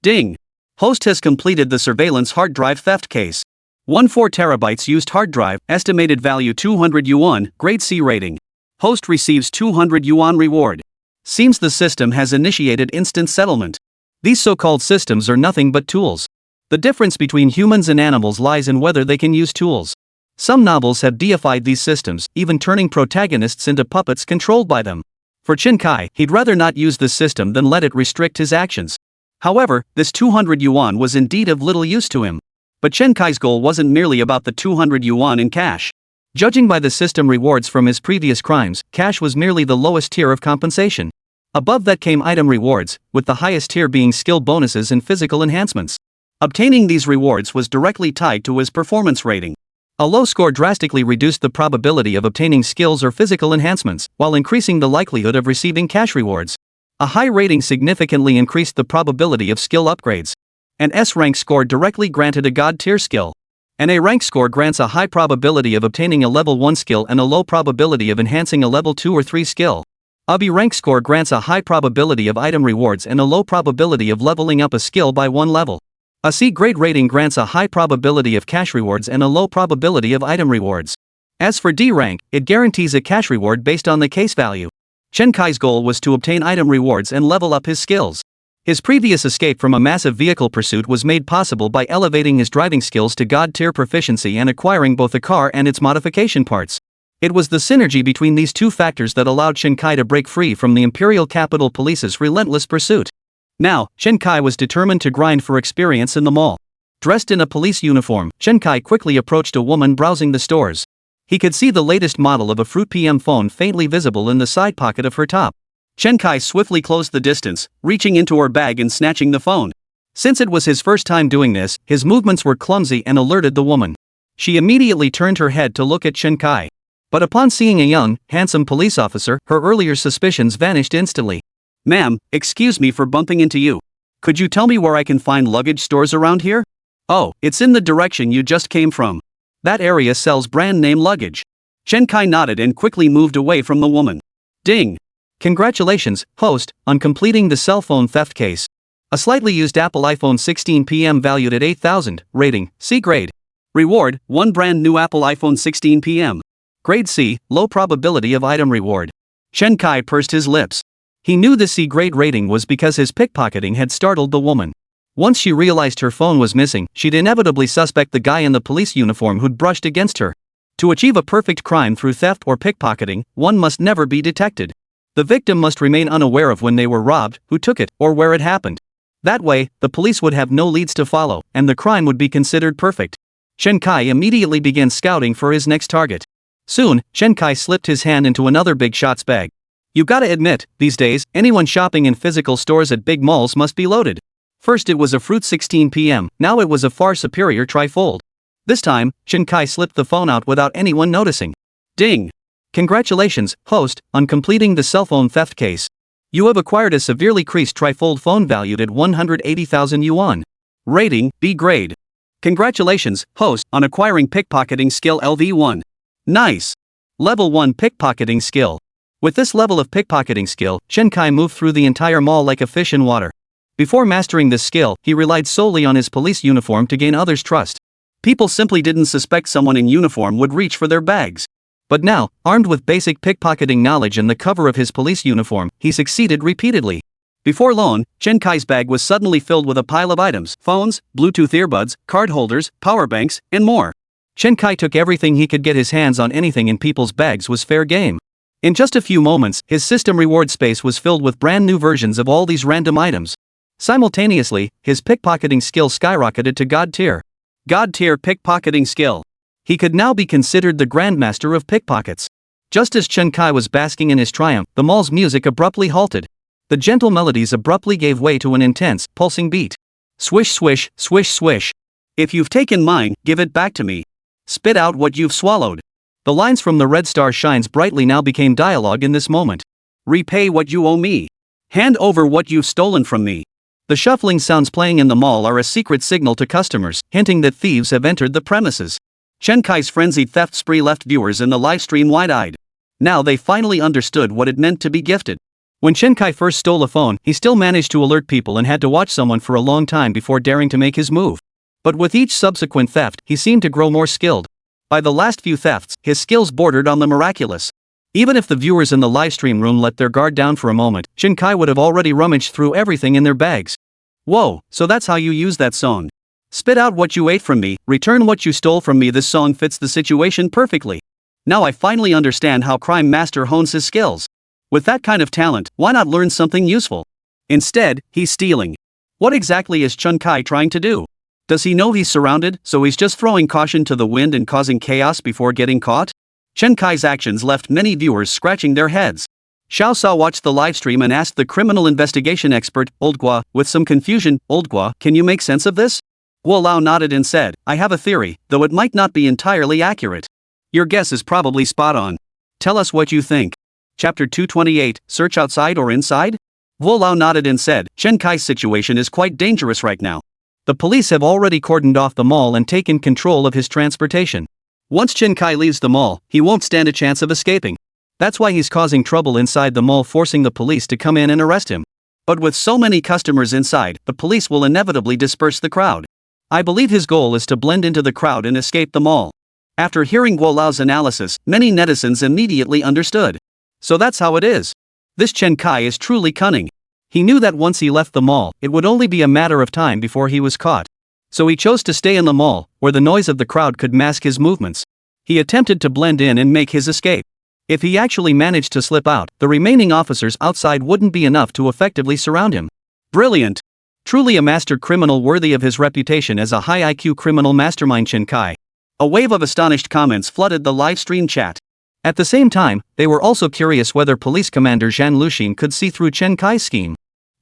Ding! Host has completed the surveillance hard drive theft case. 14 terabytes used hard drive, estimated value 200 yuan, grade C rating. Host receives 200 yuan reward. Seems the system has initiated instant settlement. These so-called systems are nothing but tools. The difference between humans and animals lies in whether they can use tools. Some novels have deified these systems, even turning protagonists into puppets controlled by them. For Chen Kai, he'd rather not use the system than let it restrict his actions. However, this 200 yuan was indeed of little use to him. But Chen Kai's goal wasn't merely about the 200 yuan in cash. Judging by the system rewards from his previous crimes, cash was merely the lowest tier of compensation. Above that came item rewards, with the highest tier being skill bonuses and physical enhancements. Obtaining these rewards was directly tied to his performance rating. A low score drastically reduced the probability of obtaining skills or physical enhancements, while increasing the likelihood of receiving cash rewards. A high rating significantly increased the probability of skill upgrades. An S rank score directly granted a God tier skill. An A rank score grants a high probability of obtaining a level 1 skill and a low probability of enhancing a level 2 or 3 skill. A B rank score grants a high probability of item rewards and a low probability of leveling up a skill by 1 level. A C grade rating grants a high probability of cash rewards and a low probability of item rewards. As for D rank, it guarantees a cash reward based on the case value. Chen Kai's goal was to obtain item rewards and level up his skills. His previous escape from a massive vehicle pursuit was made possible by elevating his driving skills to God-tier proficiency and acquiring both the car and its modification parts. It was the synergy between these two factors that allowed Chen Kai to break free from the Imperial Capital Police's relentless pursuit. Now, Chen Kai was determined to grind for experience in the mall. Dressed in a police uniform, Chen Kai quickly approached a woman browsing the stores. He could see the latest model of a Fruit PM phone faintly visible in the side pocket of her top. Chen Kai swiftly closed the distance, reaching into her bag and snatching the phone. Since it was his first time doing this, his movements were clumsy and alerted the woman. She immediately turned her head to look at Chen Kai. But upon seeing a young, handsome police officer, her earlier suspicions vanished instantly. "Ma'am, excuse me for bumping into you. Could you tell me where I can find luggage stores around here?" "Oh, it's in the direction you just came from. That area sells brand name luggage." Chen Kai nodded and quickly moved away from the woman. Ding! Congratulations, host, on completing the cell phone theft case. A slightly used Apple iPhone 16 PM valued at 8,000, rating, C grade. Reward, 1 brand new Apple iPhone 16 PM. Grade C, low probability of item reward. Chen Kai pursed his lips. He knew the C grade rating was because his pickpocketing had startled the woman. Once she realized her phone was missing, she'd inevitably suspect the guy in the police uniform who'd brushed against her. To achieve a perfect crime through theft or pickpocketing, one must never be detected. The victim must remain unaware of when they were robbed, who took it, or where it happened. That way, the police would have no leads to follow, and the crime would be considered perfect. Chen Kai immediately began scouting for his next target. Soon, Chen Kai slipped his hand into another big shots bag. You gotta admit, these days, anyone shopping in physical stores at big malls must be loaded. First it was a Fruit 16 PM, now it was a far superior trifold. This time, Chen Kai slipped the phone out without anyone noticing. Ding! Congratulations, host, on completing the cell phone theft case. You have acquired a severely creased trifold phone valued at 180,000 yuan. Rating, B grade. Congratulations, host, on acquiring pickpocketing skill LV1. Nice! Level 1 pickpocketing skill. With this level of pickpocketing skill, Chen Kai moved through the entire mall like a fish in water. Before mastering this skill, he relied solely on his police uniform to gain others' trust. People simply didn't suspect someone in uniform would reach for their bags. But now, armed with basic pickpocketing knowledge and the cover of his police uniform, he succeeded repeatedly. Before long, Chen Kai's bag was suddenly filled with a pile of items: phones, Bluetooth earbuds, card holders, power banks, and more. Chen Kai took everything he could get his hands on. Anything in people's bags was fair game. In just a few moments, his system reward space was filled with brand new versions of all these random items. Simultaneously, his pickpocketing skill skyrocketed to God tier. God tier pickpocketing skill. He could now be considered the grandmaster of pickpockets. Just as Chen Kai was basking in his triumph, the mall's music abruptly halted. The gentle melodies abruptly gave way to an intense, pulsing beat. Swish swish, swish swish. If you've taken mine, give it back to me. Spit out what you've swallowed. The lines from The Red Star Shines Brightly now became dialogue in this moment. Repay what you owe me. Hand over what you've stolen from me. The shuffling sounds playing in the mall are a secret signal to customers, hinting that thieves have entered the premises. Chen Kai's frenzied theft spree left viewers in the livestream wide-eyed. Now they finally understood what it meant to be gifted. When Chen Kai first stole a phone, he still managed to alert people and had to watch someone for a long time before daring to make his move. But with each subsequent theft, he seemed to grow more skilled. By the last few thefts, his skills bordered on the miraculous. Even if the viewers in the livestream room let their guard down for a moment, Chen Kai would have already rummaged through everything in their bags. Whoa, so that's how you use that song. Spit out what you ate from me, return what you stole from me. This song fits the situation perfectly. Now I finally understand how Crime Master hones his skills. With that kind of talent, why not learn something useful? Instead, he's stealing. What exactly is Chen Kai trying to do? Does he know he's surrounded, so he's just throwing caution to the wind and causing chaos before getting caught? Chen Kai's actions left many viewers scratching their heads. Xiao Sa watched the livestream and asked the criminal investigation expert, Old Gua, with some confusion, Old Gua, can you make sense of this? Guo Lao nodded and said, I have a theory, though it might not be entirely accurate. Your guess is probably spot on. Tell us what you think. Chapter 228, Search Outside or Inside? Guo Lao nodded and said, Chen Kai's situation is quite dangerous right now. The police have already cordoned off the mall and taken control of his transportation. Once Chen Kai leaves the mall, he won't stand a chance of escaping. That's why he's causing trouble inside the mall, forcing the police to come in and arrest him. But with so many customers inside, the police will inevitably disperse the crowd. I believe his goal is to blend into the crowd and escape the mall. After hearing Guo Lao's analysis, many netizens immediately understood. So that's how it is. This Chen Kai is truly cunning. He knew that once he left the mall, it would only be a matter of time before he was caught. So he chose to stay in the mall, where the noise of the crowd could mask his movements. He attempted to blend in and make his escape. If he actually managed to slip out, the remaining officers outside wouldn't be enough to effectively surround him. Brilliant! Truly a master criminal worthy of his reputation as a high IQ criminal mastermind. Chen Kai. A wave of astonished comments flooded the livestream chat. At the same time, they were also curious whether Police Commander Zhang Luxin could see through Chen Kai's scheme.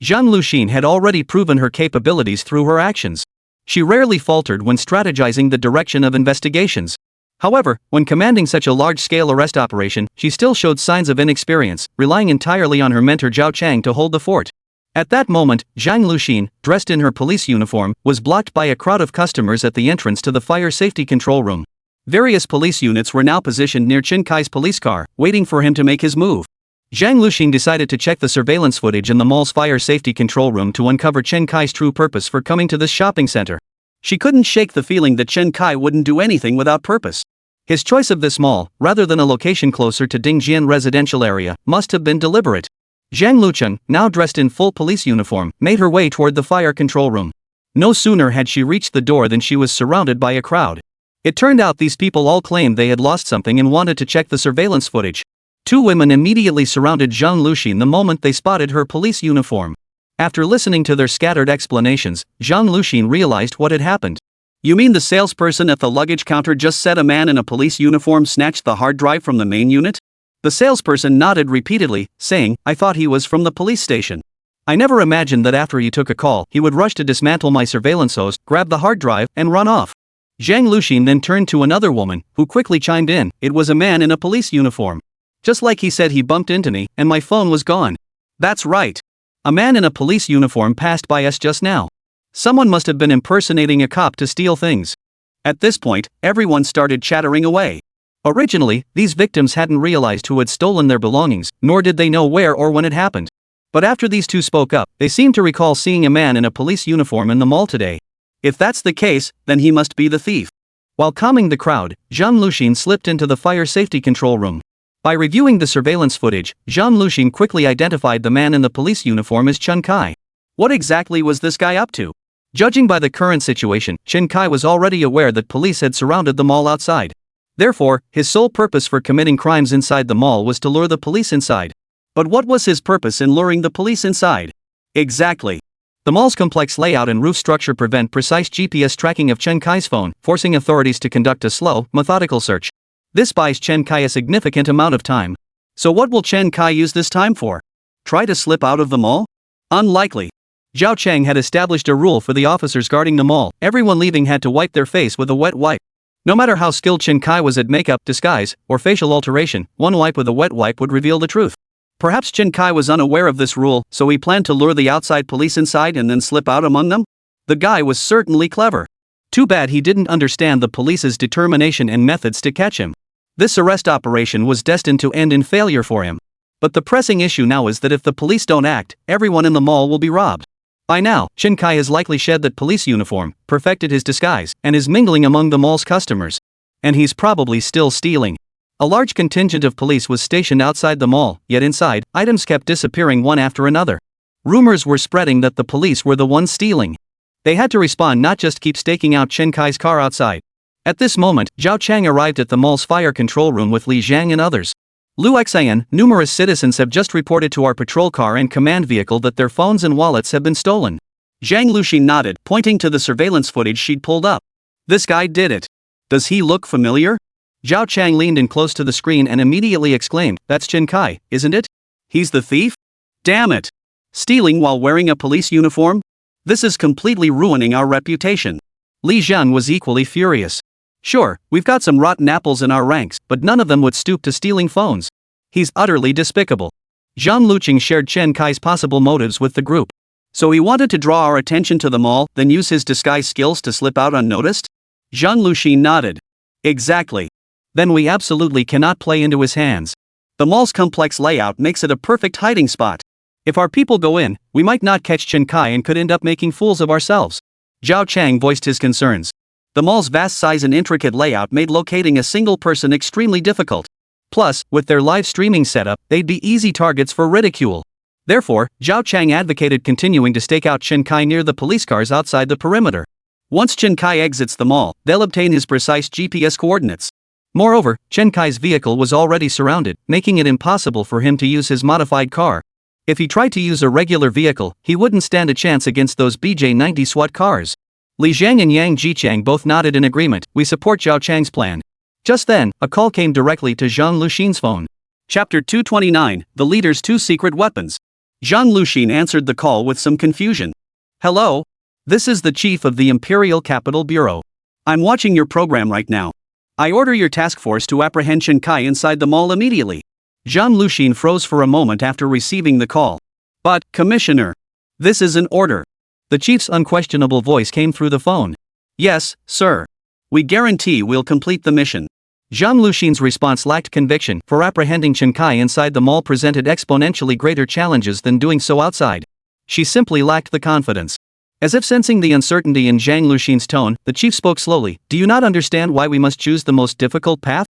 Zhang Luxin had already proven her capabilities through her actions. She rarely faltered when strategizing the direction of investigations. However, when commanding such a large-scale arrest operation, she still showed signs of inexperience, relying entirely on her mentor Zhao Chang to hold the fort. At that moment, Zhang Luxin, dressed in her police uniform, was blocked by a crowd of customers at the entrance to the fire safety control room. Various police units were now positioned near Chen Kai's police car, waiting for him to make his move. Zhang Luxin decided to check the surveillance footage in the mall's fire safety control room to uncover Chen Kai's true purpose for coming to this shopping center. She couldn't shake the feeling that Chen Kai wouldn't do anything without purpose. His choice of this mall, rather than a location closer to Dingjian residential area, must have been deliberate. Zhang Lucheng, now dressed in full police uniform, made her way toward the fire control room. No sooner had she reached the door than she was surrounded by a crowd. It turned out these people all claimed they had lost something and wanted to check the surveillance footage. Two women immediately surrounded Zhang Luxin the moment they spotted her police uniform. After listening to their scattered explanations, Zhang Luxin realized what had happened. You mean the salesperson at the luggage counter just said a man in a police uniform snatched the hard drive from the main unit? The salesperson nodded repeatedly, saying, I thought he was from the police station. I never imagined that after he took a call, he would rush to dismantle my surveillance hose, grab the hard drive, and run off. Zhang Luxin then turned to another woman, who quickly chimed in, it was a man in a police uniform. Just like he said, he bumped into me, and my phone was gone. That's right. A man in a police uniform passed by us just now. Someone must have been impersonating a cop to steal things. At this point, everyone started chattering away. Originally, these victims hadn't realized who had stolen their belongings, nor did they know where or when it happened. But after these two spoke up, they seemed to recall seeing a man in a police uniform in the mall today. If that's the case, then he must be the thief. While calming the crowd, Zhang Luxin slipped into the fire safety control room. By reviewing the surveillance footage, Zhang Luxin quickly identified the man in the police uniform as Chen Kai. What exactly was this guy up to? Judging by the current situation, Chen Kai was already aware that police had surrounded the mall outside. Therefore, his sole purpose for committing crimes inside the mall was to lure the police inside. But what was his purpose in luring the police inside? Exactly. The mall's complex layout and roof structure prevent precise GPS tracking of Chen Kai's phone, forcing authorities to conduct a slow, methodical search. This buys Chen Kai a significant amount of time. So what will Chen Kai use this time for? Try to slip out of the mall? Unlikely. Zhao Chang had established a rule for the officers guarding the mall: everyone leaving had to wipe their face with a wet wipe. No matter how skilled Chen Kai was at makeup, disguise, or facial alteration, one wipe with a wet wipe would reveal the truth. Perhaps Chen Kai was unaware of this rule, so he planned to lure the outside police inside and then slip out among them? The guy was certainly clever. Too bad he didn't understand the police's determination and methods to catch him. This arrest operation was destined to end in failure for him. But the pressing issue now is that if the police don't act, everyone in the mall will be robbed. By now, Chen Kai has likely shed that police uniform, perfected his disguise, and is mingling among the mall's customers. And he's probably still stealing. A large contingent of police was stationed outside the mall, yet inside, items kept disappearing one after another. Rumors were spreading that the police were the ones stealing. They had to respond, not just keep staking out Chen Kai's car outside. At this moment, Zhao Chang arrived at the mall's fire control room with Li Zhang and others. Lu Xian, numerous citizens have just reported to our patrol car and command vehicle that their phones and wallets have been stolen. Zhang Luxin nodded, pointing to the surveillance footage she'd pulled up. This guy did it. Does he look familiar? Zhao Chang leaned in close to the screen and immediately exclaimed, "That's Chen Kai, isn't it? He's the thief? Damn it! Stealing while wearing a police uniform? This is completely ruining our reputation." Li Zhan was equally furious. Sure, we've got some rotten apples in our ranks, but none of them would stoop to stealing phones. He's utterly despicable. Zhang Luqing shared Chen Kai's possible motives with the group. So he wanted to draw our attention to the mall, then use his disguise skills to slip out unnoticed? Zhang Luqing nodded. Exactly. Then we absolutely cannot play into his hands. The mall's complex layout makes it a perfect hiding spot. If our people go in, we might not catch Chen Kai and could end up making fools of ourselves. Zhao Chang voiced his concerns. The mall's vast size and intricate layout made locating a single person extremely difficult. Plus, with their live streaming setup, they'd be easy targets for ridicule. Therefore, Zhao Chang advocated continuing to stake out Chen Kai near the police cars outside the perimeter. Once Chen Kai exits the mall, they'll obtain his precise GPS coordinates. Moreover, Chen Kai's vehicle was already surrounded, making it impossible for him to use his modified car. If he tried to use a regular vehicle, he wouldn't stand a chance against those BJ-90 SWAT cars. Li Zhang and Yang Jichang both nodded in agreement. We support Zhao Chang's plan. Just then, a call came directly to Zhang Luxin's phone. Chapter 229, The Leader's Two Secret Weapons. Zhang Luxin answered the call with some confusion. Hello? This is the chief of the Imperial Capital Bureau. I'm watching your program right now. I order your task force to apprehend Chen Kai inside the mall immediately. Zhang Luxin froze for a moment after receiving the call. But, Commissioner, this is an order. The chief's unquestionable voice came through the phone. Yes, sir. We guarantee we'll complete the mission. Zhang Luxin's response lacked conviction, for apprehending Chen Kai inside the mall presented exponentially greater challenges than doing so outside. She simply lacked the confidence. As if sensing the uncertainty in Zhang Luxin's tone, the chief spoke slowly. Do you not understand why we must choose the most difficult path?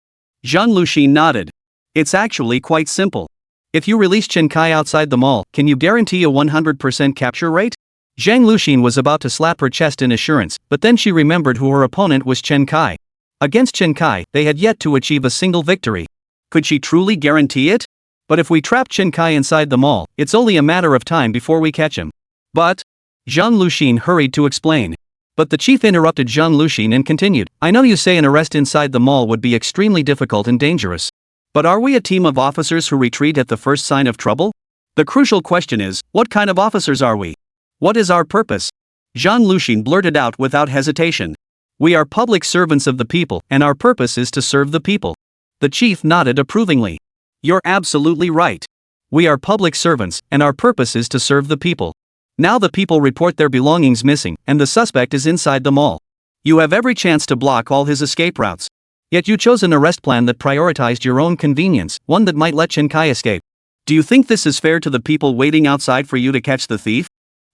Zhang Luxin nodded. It's actually quite simple. If you release Chen Kai outside the mall, can you guarantee a 100% capture rate? Zhang Luxin was about to slap her chest in assurance, but then she remembered who her opponent was: Chen Kai. Against Chen Kai, they had yet to achieve a single victory. Could she truly guarantee it? But if we trap Chen Kai inside the mall, it's only a matter of time before we catch him. But Zhang Luxin hurried to explain. But the chief interrupted Zhang Luxin and continued. I know you say an arrest inside the mall would be extremely difficult and dangerous. But are we a team of officers who retreat at the first sign of trouble? The crucial question is, what kind of officers are we? What is our purpose? Zhang Luxin blurted out without hesitation. We are public servants of the people, and our purpose is to serve the people. The chief nodded approvingly. You're absolutely right. We are public servants, and our purpose is to serve the people. Now the people report their belongings missing, and the suspect is inside the mall. You have every chance to block all his escape routes. Yet you chose an arrest plan that prioritized your own convenience, one that might let Chen Kai escape. Do you think this is fair to the people waiting outside for you to catch the thief?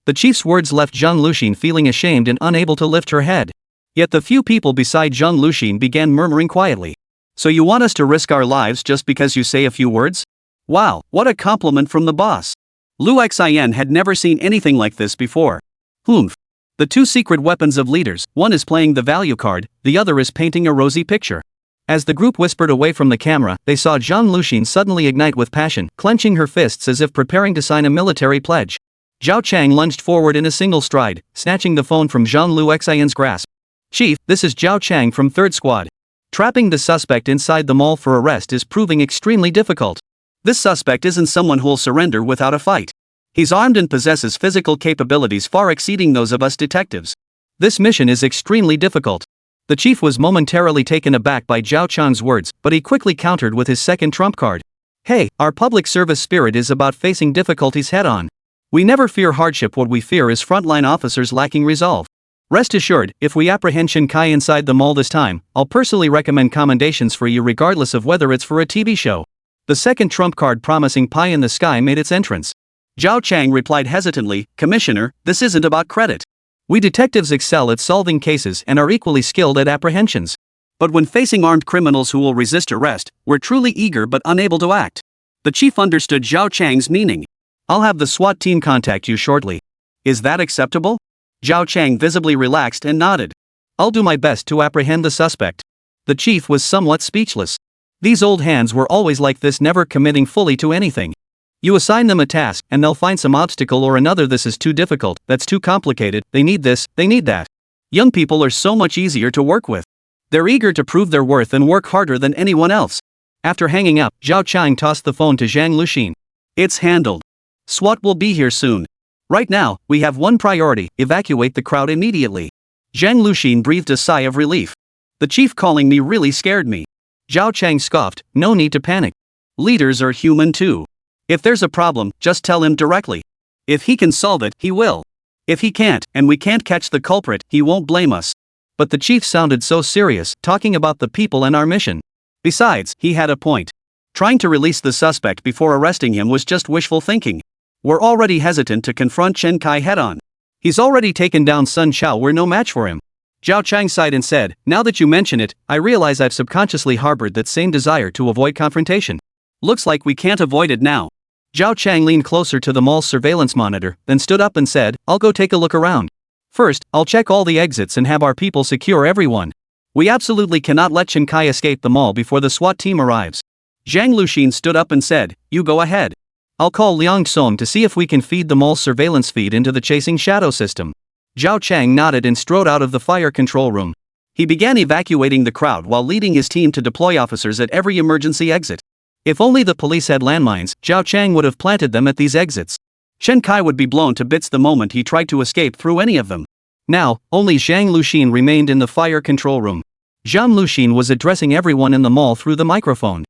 The chief's words left Zhang Luxin feeling ashamed and unable to lift her head. Yet the few people beside Zhang Luxin began murmuring quietly. So you want us to risk our lives just because you say a few words? Wow, what a compliment from the boss. Lu Xian had never seen anything like this before. Humph. The two secret weapons of leaders, one is playing the value card, the other is painting a rosy picture. As the group whispered away from the camera, they saw Zhang Luxin suddenly ignite with passion, clenching her fists as if preparing to sign a military pledge. Zhao Chang lunged forward in a single stride, snatching the phone from Zhang Luxian's grasp. Chief, this is Zhao Chang from 3rd Squad. Trapping the suspect inside the mall for arrest is proving extremely difficult. This suspect isn't someone who'll surrender without a fight. He's armed and possesses physical capabilities far exceeding those of us detectives. This mission is extremely difficult. The chief was momentarily taken aback by Zhao Chang's words, but he quickly countered with his second trump card. Hey, our public service spirit is about facing difficulties head-on. We never fear hardship, what we fear is frontline officers lacking resolve. Rest assured, if we apprehend Chen Kai inside the mall this time, I'll personally recommend commendations for you regardless of whether it's for a TV show. The second trump card promising pie in the sky made its entrance. Zhao Chang replied hesitantly, Commissioner, this isn't about credit. We detectives excel at solving cases and are equally skilled at apprehensions. But when facing armed criminals who will resist arrest, we're truly eager but unable to act. The chief understood Zhao Chang's meaning. I'll have the SWAT team contact you shortly. Is that acceptable? Zhao Chang visibly relaxed and nodded. I'll do my best to apprehend the suspect. The chief was somewhat speechless. These old hands were always like this, never committing fully to anything. You assign them a task, and they'll find some obstacle or another. This is too difficult, that's too complicated, they need this, they need that. Young people are so much easier to work with. They're eager to prove their worth and work harder than anyone else. After hanging up, Zhao Chang tossed the phone to Zhang Luxin. It's handled. SWAT will be here soon. Right now, we have one priority, evacuate the crowd immediately. Zhang Luxin breathed a sigh of relief. The chief calling me really scared me. Zhao Chang scoffed, no need to panic. Leaders are human too. If there's a problem, just tell him directly. If he can solve it, he will. If he can't, and we can't catch the culprit, he won't blame us. But the chief sounded so serious, talking about the people and our mission. Besides, he had a point. Trying to release the suspect before arresting him was just wishful thinking. We're already hesitant to confront Chen Kai head-on. He's already taken down Sun Chao, we're no match for him. Zhao Chang sighed and said, now that you mention it, I realize I've subconsciously harbored that same desire to avoid confrontation. Looks like we can't avoid it now. Zhao Chang leaned closer to the mall's surveillance monitor, then stood up and said, I'll go take a look around. First, I'll check all the exits and have our people secure everyone. We absolutely cannot let Chen Kai escape the mall before the SWAT team arrives. Zhang Luxin stood up and said, you go ahead. I'll call Liang Song to see if we can feed the mall's surveillance feed into the chasing shadow system. Zhao Chang nodded and strode out of the fire control room. He began evacuating the crowd while leading his team to deploy officers at every emergency exit. If only the police had landmines, Zhao Chang would have planted them at these exits. Chen Kai would be blown to bits the moment he tried to escape through any of them. Now, only Zhang Luxin remained in the fire control room. Zhang Luxin was addressing everyone in the mall through the microphone.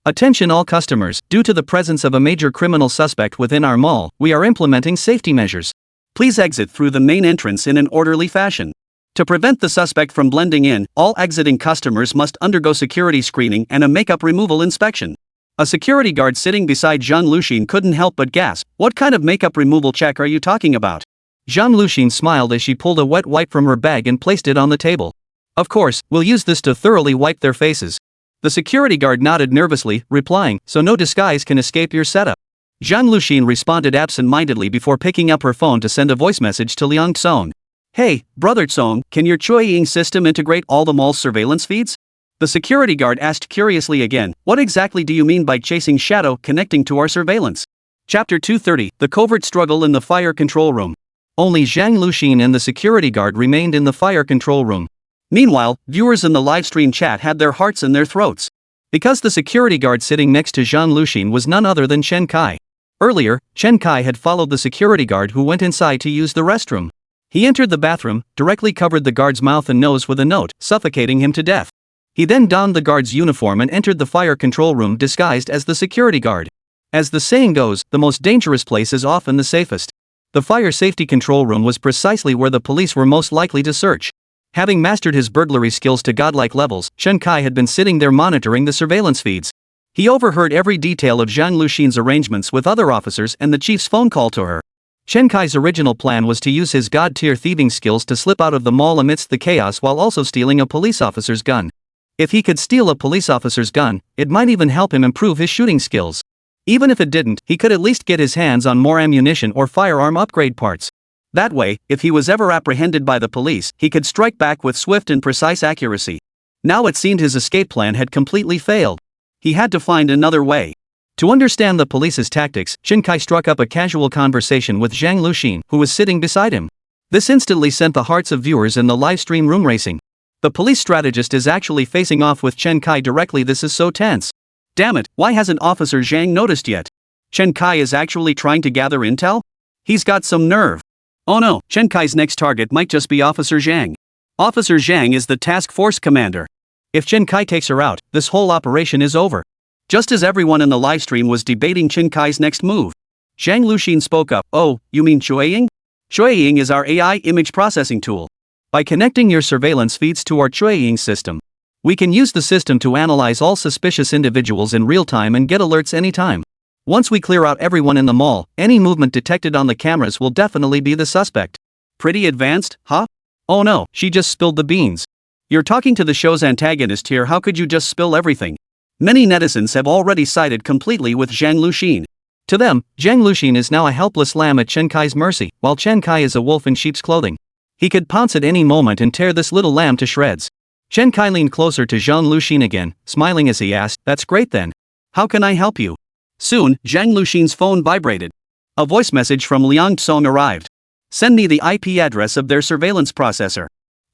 Attention all customers, due to the presence of a major criminal suspect within our mall, we are implementing safety measures. Please exit through the main entrance in an orderly fashion. To prevent the suspect from blending in, all exiting customers must undergo security screening and a makeup removal inspection. A security guard sitting beside Zhang Luxin couldn't help but gasp, what kind of makeup removal check are you talking about? Zhang Luxin smiled as she pulled a wet wipe from her bag and placed it on the table. Of course, we'll use this to thoroughly wipe their faces. The security guard nodded nervously, replying, so no disguise can escape your setup. Zhang Luxin responded absent-mindedly before picking up her phone to send a voice message to Liang Song. Hey, brother Song, can your Chuaying system integrate all the mall's surveillance feeds? The security guard asked curiously again, what exactly do you mean by chasing shadow connecting to our surveillance? Chapter 230, The Covert Struggle in the Fire Control Room. Only Zhang Luxin and the security guard remained in the fire control room. Meanwhile, viewers in the livestream chat had their hearts in their throats. Because the security guard sitting next to Zhang Luxin was none other than Chen Kai. Earlier, Chen Kai had followed the security guard who went inside to use the restroom. He entered the bathroom, directly covered the guard's mouth and nose with a note, suffocating him to death. He then donned the guard's uniform and entered the fire control room disguised as the security guard. As the saying goes, the most dangerous place is often the safest. The fire safety control room was precisely where the police were most likely to search. Having mastered his burglary skills to godlike levels, Chen Kai had been sitting there monitoring the surveillance feeds. He overheard every detail of Zhang Luxin's arrangements with other officers and the chief's phone call to her. Chen Kai's original plan was to use his god-tier thieving skills to slip out of the mall amidst the chaos while also stealing a police officer's gun. If he could steal a police officer's gun, it might even help him improve his shooting skills. Even if it didn't, he could at least get his hands on more ammunition or firearm upgrade parts. That way, if he was ever apprehended by the police, he could strike back with swift and precise accuracy. Now it seemed his escape plan had completely failed. He had to find another way. To understand the police's tactics, Chen Kai struck up a casual conversation with Zhang Luxin, who was sitting beside him. This instantly sent the hearts of viewers in the livestream room racing. The police strategist is actually facing off with Chen Kai directly. This is so tense. Damn it, why hasn't Officer Zhang noticed yet? Chen Kai is actually trying to gather intel? He's got some nerve. Oh no, Chen Kai's next target might just be Officer Zhang. Officer Zhang is the task force commander. If Chen Kai takes her out, this whole operation is over. Just as everyone in the livestream was debating Chen Kai's next move, Zhang Luxin spoke up. Oh, you mean Chueying? Chueying is our AI image processing tool. By connecting your surveillance feeds to our Chueying system, we can use the system to analyze all suspicious individuals in real time and get alerts anytime. Once we clear out everyone in the mall, any movement detected on the cameras will definitely be the suspect. Pretty advanced, huh? Oh no, she just spilled the beans. You're talking to the show's antagonist here, how could you just spill everything? Many netizens have already sided completely with Zhang Luxin. To them, Zhang Luxin is now a helpless lamb at Chen Kai's mercy, while Chen Kai is a wolf in sheep's clothing. He could pounce at any moment and tear this little lamb to shreds. Chen Kai leaned closer to Zhang Luxin again, smiling as he asked, "That's great then. How can I help you?" Soon, Zhang Luxin's phone vibrated. A voice message from Liang Tsong arrived. "Send me the IP address of their surveillance processor.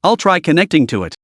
I'll try connecting to it."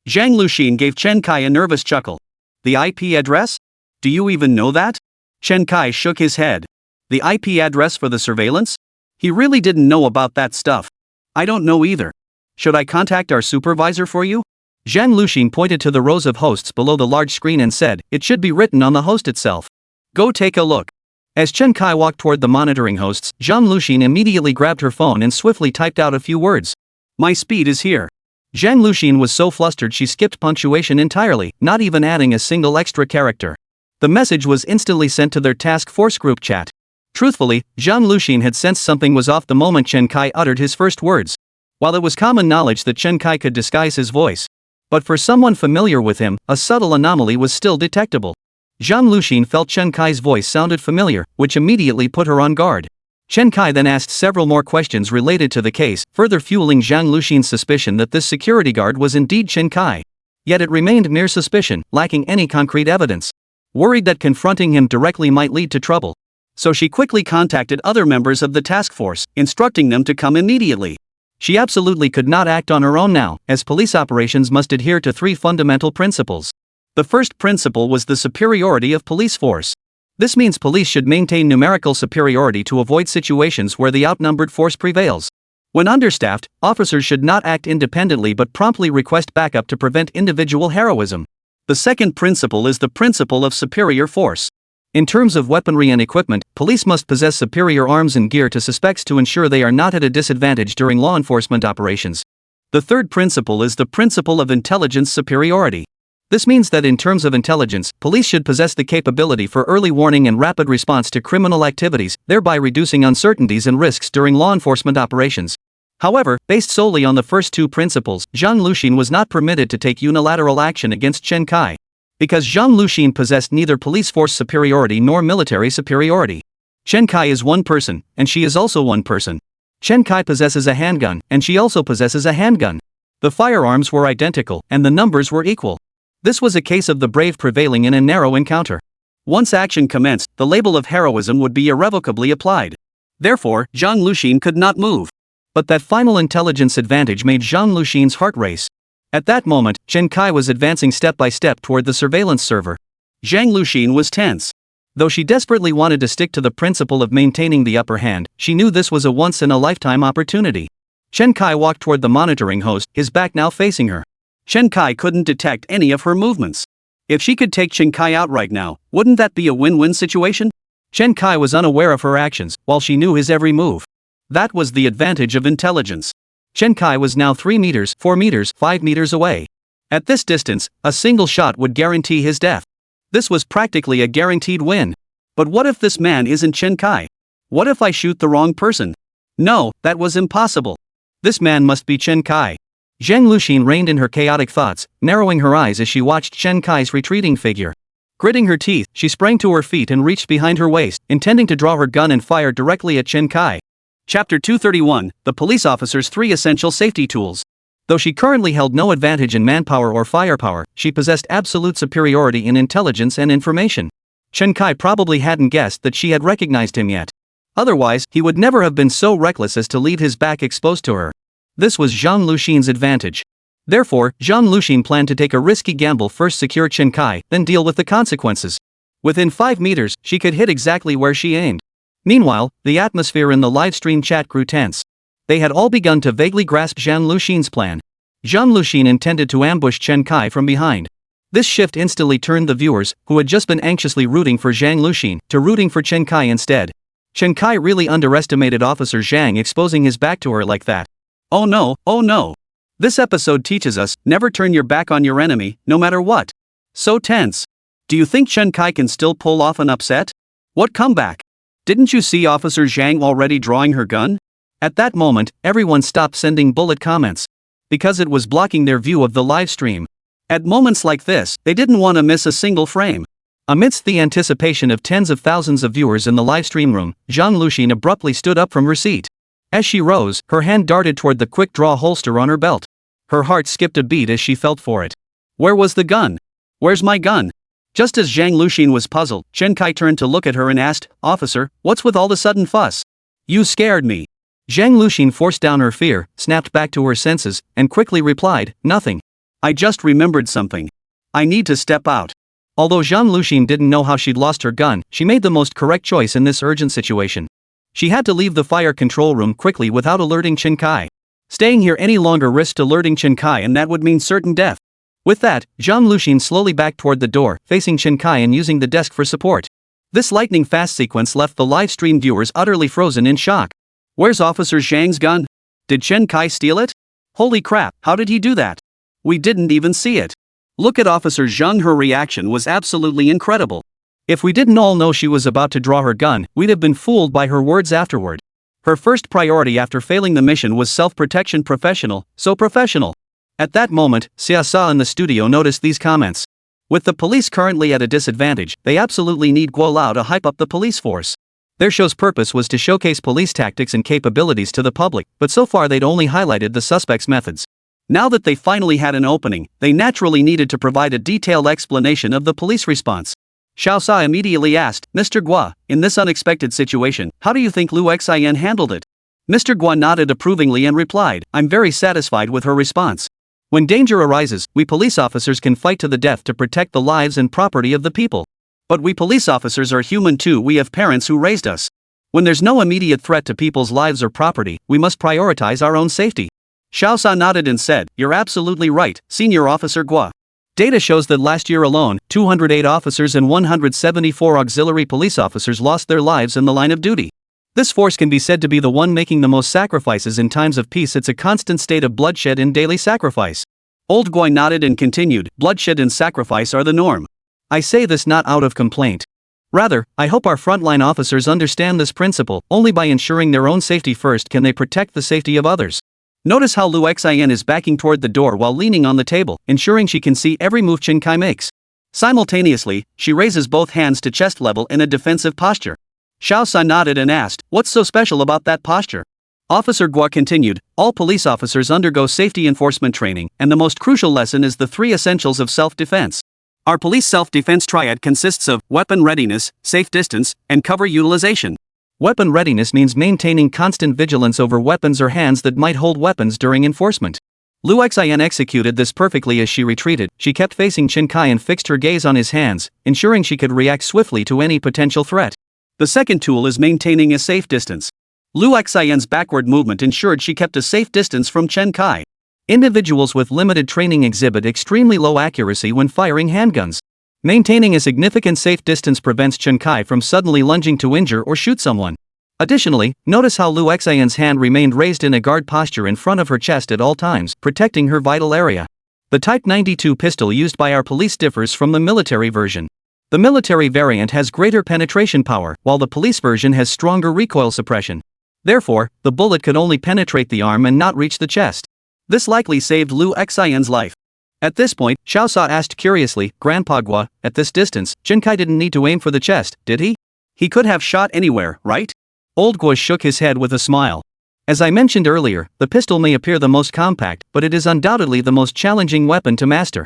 Zhang Luxin gave Chen Kai a nervous chuckle. "The IP address? Do you even know that?" Chen Kai shook his head. "The IP address for the surveillance? He really didn't know about that stuff. I don't know either. Should I contact our supervisor for you?" Zhang Luxin pointed to the rows of hosts below the large screen and said, "It should be written on the host itself. Go take a look." As Chen Kai walked toward the monitoring hosts, Zhang Luxin immediately grabbed her phone and swiftly typed out a few words. "My speed is here." Zhang Luxin was so flustered she skipped punctuation entirely, not even adding a single extra character. The message was instantly sent to their task force group chat. Truthfully, Zhang Luxin had sensed something was off the moment Chen Kai uttered his first words. While it was common knowledge that Chen Kai could disguise his voice, but for someone familiar with him, a subtle anomaly was still detectable. Zhang Luxin felt Chen Kai's voice sounded familiar, which immediately put her on guard. Chen Kai then asked several more questions related to the case, further fueling Zhang Luxin's suspicion that this security guard was indeed Chen Kai. Yet it remained mere suspicion, lacking any concrete evidence. Worried that confronting him directly might lead to trouble, so she quickly contacted other members of the task force, instructing them to come immediately. She absolutely could not act on her own now, as police operations must adhere to 3 fundamental principles. The first principle was the superiority of police force. This means police should maintain numerical superiority to avoid situations where the outnumbered force prevails. When understaffed, officers should not act independently but promptly request backup to prevent individual heroism. The second principle is the principle of superior force. In terms of weaponry and equipment, police must possess superior arms and gear to suspects to ensure they are not at a disadvantage during law enforcement operations. The third principle is the principle of intelligence superiority. This means that in terms of intelligence, police should possess the capability for early warning and rapid response to criminal activities, thereby reducing uncertainties and risks during law enforcement operations. However, based solely on the first 2 principles, Zhang Luxin was not permitted to take unilateral action against Chen Kai. Because Zhang Luxin possessed neither police force superiority nor military superiority. Chen Kai is one person, and she is also one person. Chen Kai possesses a handgun, and she also possesses a handgun. The firearms were identical, and the numbers were equal. This was a case of the brave prevailing in a narrow encounter. Once action commenced, the label of heroism would be irrevocably applied. Therefore, Zhang Luxin could not move. But that final intelligence advantage made Zhang Luxin's heart race. At that moment, Chen Kai was advancing step by step toward the surveillance server. Zhang Luxin was tense. Though she desperately wanted to stick to the principle of maintaining the upper hand, she knew this was a once-in-a-lifetime opportunity. Chen Kai walked toward the monitoring host, his back now facing her. Chen Kai couldn't detect any of her movements. If she could take Chen Kai out right now, wouldn't that be a win-win situation? Chen Kai was unaware of her actions, while she knew his every move. That was the advantage of intelligence. Chen Kai was now 3 meters, 4 meters, 5 meters away. At this distance, a single shot would guarantee his death. This was practically a guaranteed win. But what if this man isn't Chen Kai? What if I shoot the wrong person? No, that was impossible. This man must be Chen Kai. Zhang Luxin reined in her chaotic thoughts, narrowing her eyes as she watched Chen Kai's retreating figure. Gritting her teeth, she sprang to her feet and reached behind her waist, intending to draw her gun and fire directly at Chen Kai. Chapter 231, The Police Officer's 3 Essential Safety Tools. Though she currently held no advantage in manpower or firepower, she possessed absolute superiority in intelligence and information. Chen Kai probably hadn't guessed that she had recognized him yet. Otherwise, he would never have been so reckless as to leave his back exposed to her. This was Zhang Luxin's advantage. Therefore, Zhang Luxin planned to take a risky gamble, first secure Chen Kai, then deal with the consequences. Within 5 meters, she could hit exactly where she aimed. Meanwhile, the atmosphere in the livestream chat grew tense. They had all begun to vaguely grasp Zhang Luxin's plan. Zhang Luxin intended to ambush Chen Kai from behind. This shift instantly turned the viewers, who had just been anxiously rooting for Zhang Luxin, to rooting for Chen Kai instead. Chen Kai really underestimated Officer Zhang exposing his back to her like that. Oh no, oh no. This episode teaches us, never turn your back on your enemy, no matter what. So tense. Do you think Chen Kai can still pull off an upset? What comeback? Didn't you see Officer Zhang already drawing her gun? At that moment, everyone stopped sending bullet comments. Because it was blocking their view of the live stream. At moments like this, they didn't want to miss a single frame. Amidst the anticipation of tens of thousands of viewers in the live stream room, Zhang Luxin abruptly stood up from her seat. As she rose, her hand darted toward the quick-draw holster on her belt. Her heart skipped a beat as she felt for it. Where was the gun? Where's my gun? Just as Zhang Luxin was puzzled, Chen Kai turned to look at her and asked, Officer, what's with all the sudden fuss? You scared me. Zhang Luxin forced down her fear, snapped back to her senses, and quickly replied, nothing. I just remembered something. I need to step out. Although Zhang Luxin didn't know how she'd lost her gun, she made the most correct choice in this urgent situation. She had to leave the fire control room quickly without alerting Chen Kai. Staying here any longer risked alerting Chen Kai, and that would mean certain death. With that, Zhang Luxin slowly backed toward the door, facing Chen Kai and using the desk for support. This lightning-fast sequence left the live stream viewers utterly frozen in shock. Where's Officer Zhang's gun? Did Chen Kai steal it? Holy crap, how did he do that? We didn't even see it. Look at Officer Zhang, her reaction was absolutely incredible. If we didn't all know she was about to draw her gun, we'd have been fooled by her words afterward. Her first priority after failing the mission was self-protection. Professional, so professional. At that moment, Xiaosa in the studio noticed these comments. With the police currently at a disadvantage, they absolutely need Guo Lao to hype up the police force. Their show's purpose was to showcase police tactics and capabilities to the public, but so far they'd only highlighted the suspects' methods. Now that they finally had an opening, they naturally needed to provide a detailed explanation of the police response. Xiaosa immediately asked, Mr. Guo, in this unexpected situation, how do you think Lu Xian handled it? Mr. Guo nodded approvingly and replied, I'm very satisfied with her response. When danger arises, we police officers can fight to the death to protect the lives and property of the people. But we police officers are human too. We have parents who raised us. When there's no immediate threat to people's lives or property, we must prioritize our own safety. Xiaosa nodded and said, You're absolutely right, Senior Officer Guo. Data shows that last year alone, 208 officers and 174 auxiliary police officers lost their lives in the line of duty. This force can be said to be the one making the most sacrifices in times of peace. It's a constant state of bloodshed and daily sacrifice. Old Guo nodded and continued, Bloodshed and sacrifice are the norm. I say this not out of complaint. Rather, I hope our frontline officers understand this principle. Only by ensuring their own safety first can they protect the safety of others. Notice how Lu Xian is backing toward the door while leaning on the table, ensuring she can see every move Chen Kai makes. Simultaneously, she raises both hands to chest level in a defensive posture. Xiaosa nodded and asked, What's so special about that posture? Officer Guo continued, All police officers undergo safety enforcement training, and the most crucial lesson is the 3 essentials of self-defense. Our police self-defense triad consists of weapon readiness, safe distance, and cover utilization. Weapon readiness means maintaining constant vigilance over weapons or hands that might hold weapons during enforcement. Lu Xian executed this perfectly as she retreated. She kept facing Chen Kai and fixed her gaze on his hands, ensuring she could react swiftly to any potential threat. The second tool is maintaining a safe distance. Lu Xian's backward movement ensured she kept a safe distance from Chen Kai. Individuals with limited training exhibit extremely low accuracy when firing handguns. Maintaining a significant safe distance prevents Chen Kai from suddenly lunging to injure or shoot someone. Additionally, notice how Lu Xian's hand remained raised in a guard posture in front of her chest at all times, protecting her vital area. The Type 92 pistol used by our police differs from the military version. The military variant has greater penetration power, while the police version has stronger recoil suppression. Therefore, the bullet could only penetrate the arm and not reach the chest. This likely saved Lu Xian's life. At this point, Xiaosa asked curiously, Grandpa Guo, at this distance, Chen Kai didn't need to aim for the chest, did he? He could have shot anywhere, right? Old Guo shook his head with a smile. As I mentioned earlier, the pistol may appear the most compact, but it is undoubtedly the most challenging weapon to master.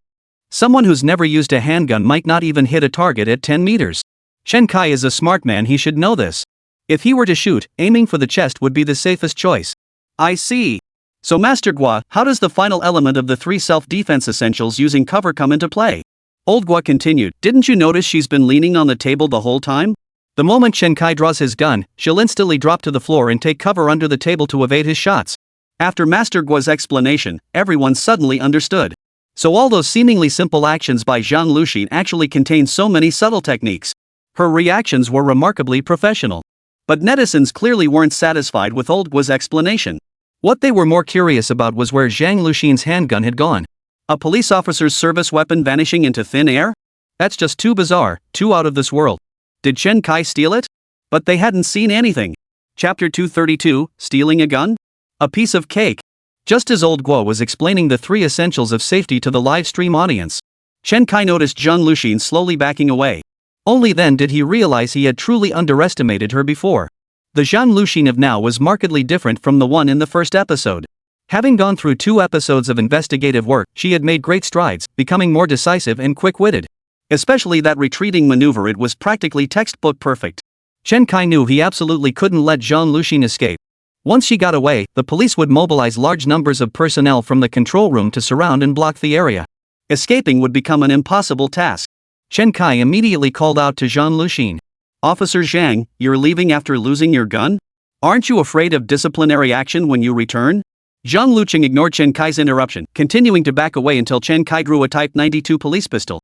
Someone who's never used a handgun might not even hit a target at 10 meters. Chen Kai is a smart man, he should know this. If he were to shoot, aiming for the chest would be the safest choice. I see. So Master Guo, how does the final element of the 3 self-defense essentials using cover come into play? Old Gua continued, "Didn't you notice she's been leaning on the table the whole time?" The moment Chen Kai draws his gun, she'll instantly drop to the floor and take cover under the table to evade his shots. After Master Gua's explanation, everyone suddenly understood. So all those seemingly simple actions by Zhang Luxin actually contained so many subtle techniques. Her reactions were remarkably professional. But netizens clearly weren't satisfied with Old Gua's explanation. What they were more curious about was where Zhang Luxin's handgun had gone. A police officer's service weapon vanishing into thin air? That's just too bizarre, too out of this world. Did Chen Kai steal it? But they hadn't seen anything. Chapter 232, Stealing a Gun? A piece of cake. Just as Old Guo was explaining the 3 essentials of safety to the live stream audience, Chen Kai noticed Zhang Luxin slowly backing away. Only then did he realize he had truly underestimated her before. The Zhang Luxin of now was markedly different from the one in the first episode. Having gone through 2 episodes of investigative work, she had made great strides, becoming more decisive and quick-witted. Especially that retreating maneuver, it was practically textbook perfect. Chen Kai knew he absolutely couldn't let Zhang Luxin escape. Once she got away, the police would mobilize large numbers of personnel from the control room to surround and block the area. Escaping would become an impossible task. Chen Kai immediately called out to Zhang Luxin. "Officer Zhang, you're leaving after losing your gun? Aren't you afraid of disciplinary action when you return?" Zhang Luxin ignored Chen Kai's interruption, continuing to back away until Chen Kai drew a Type 92 police pistol.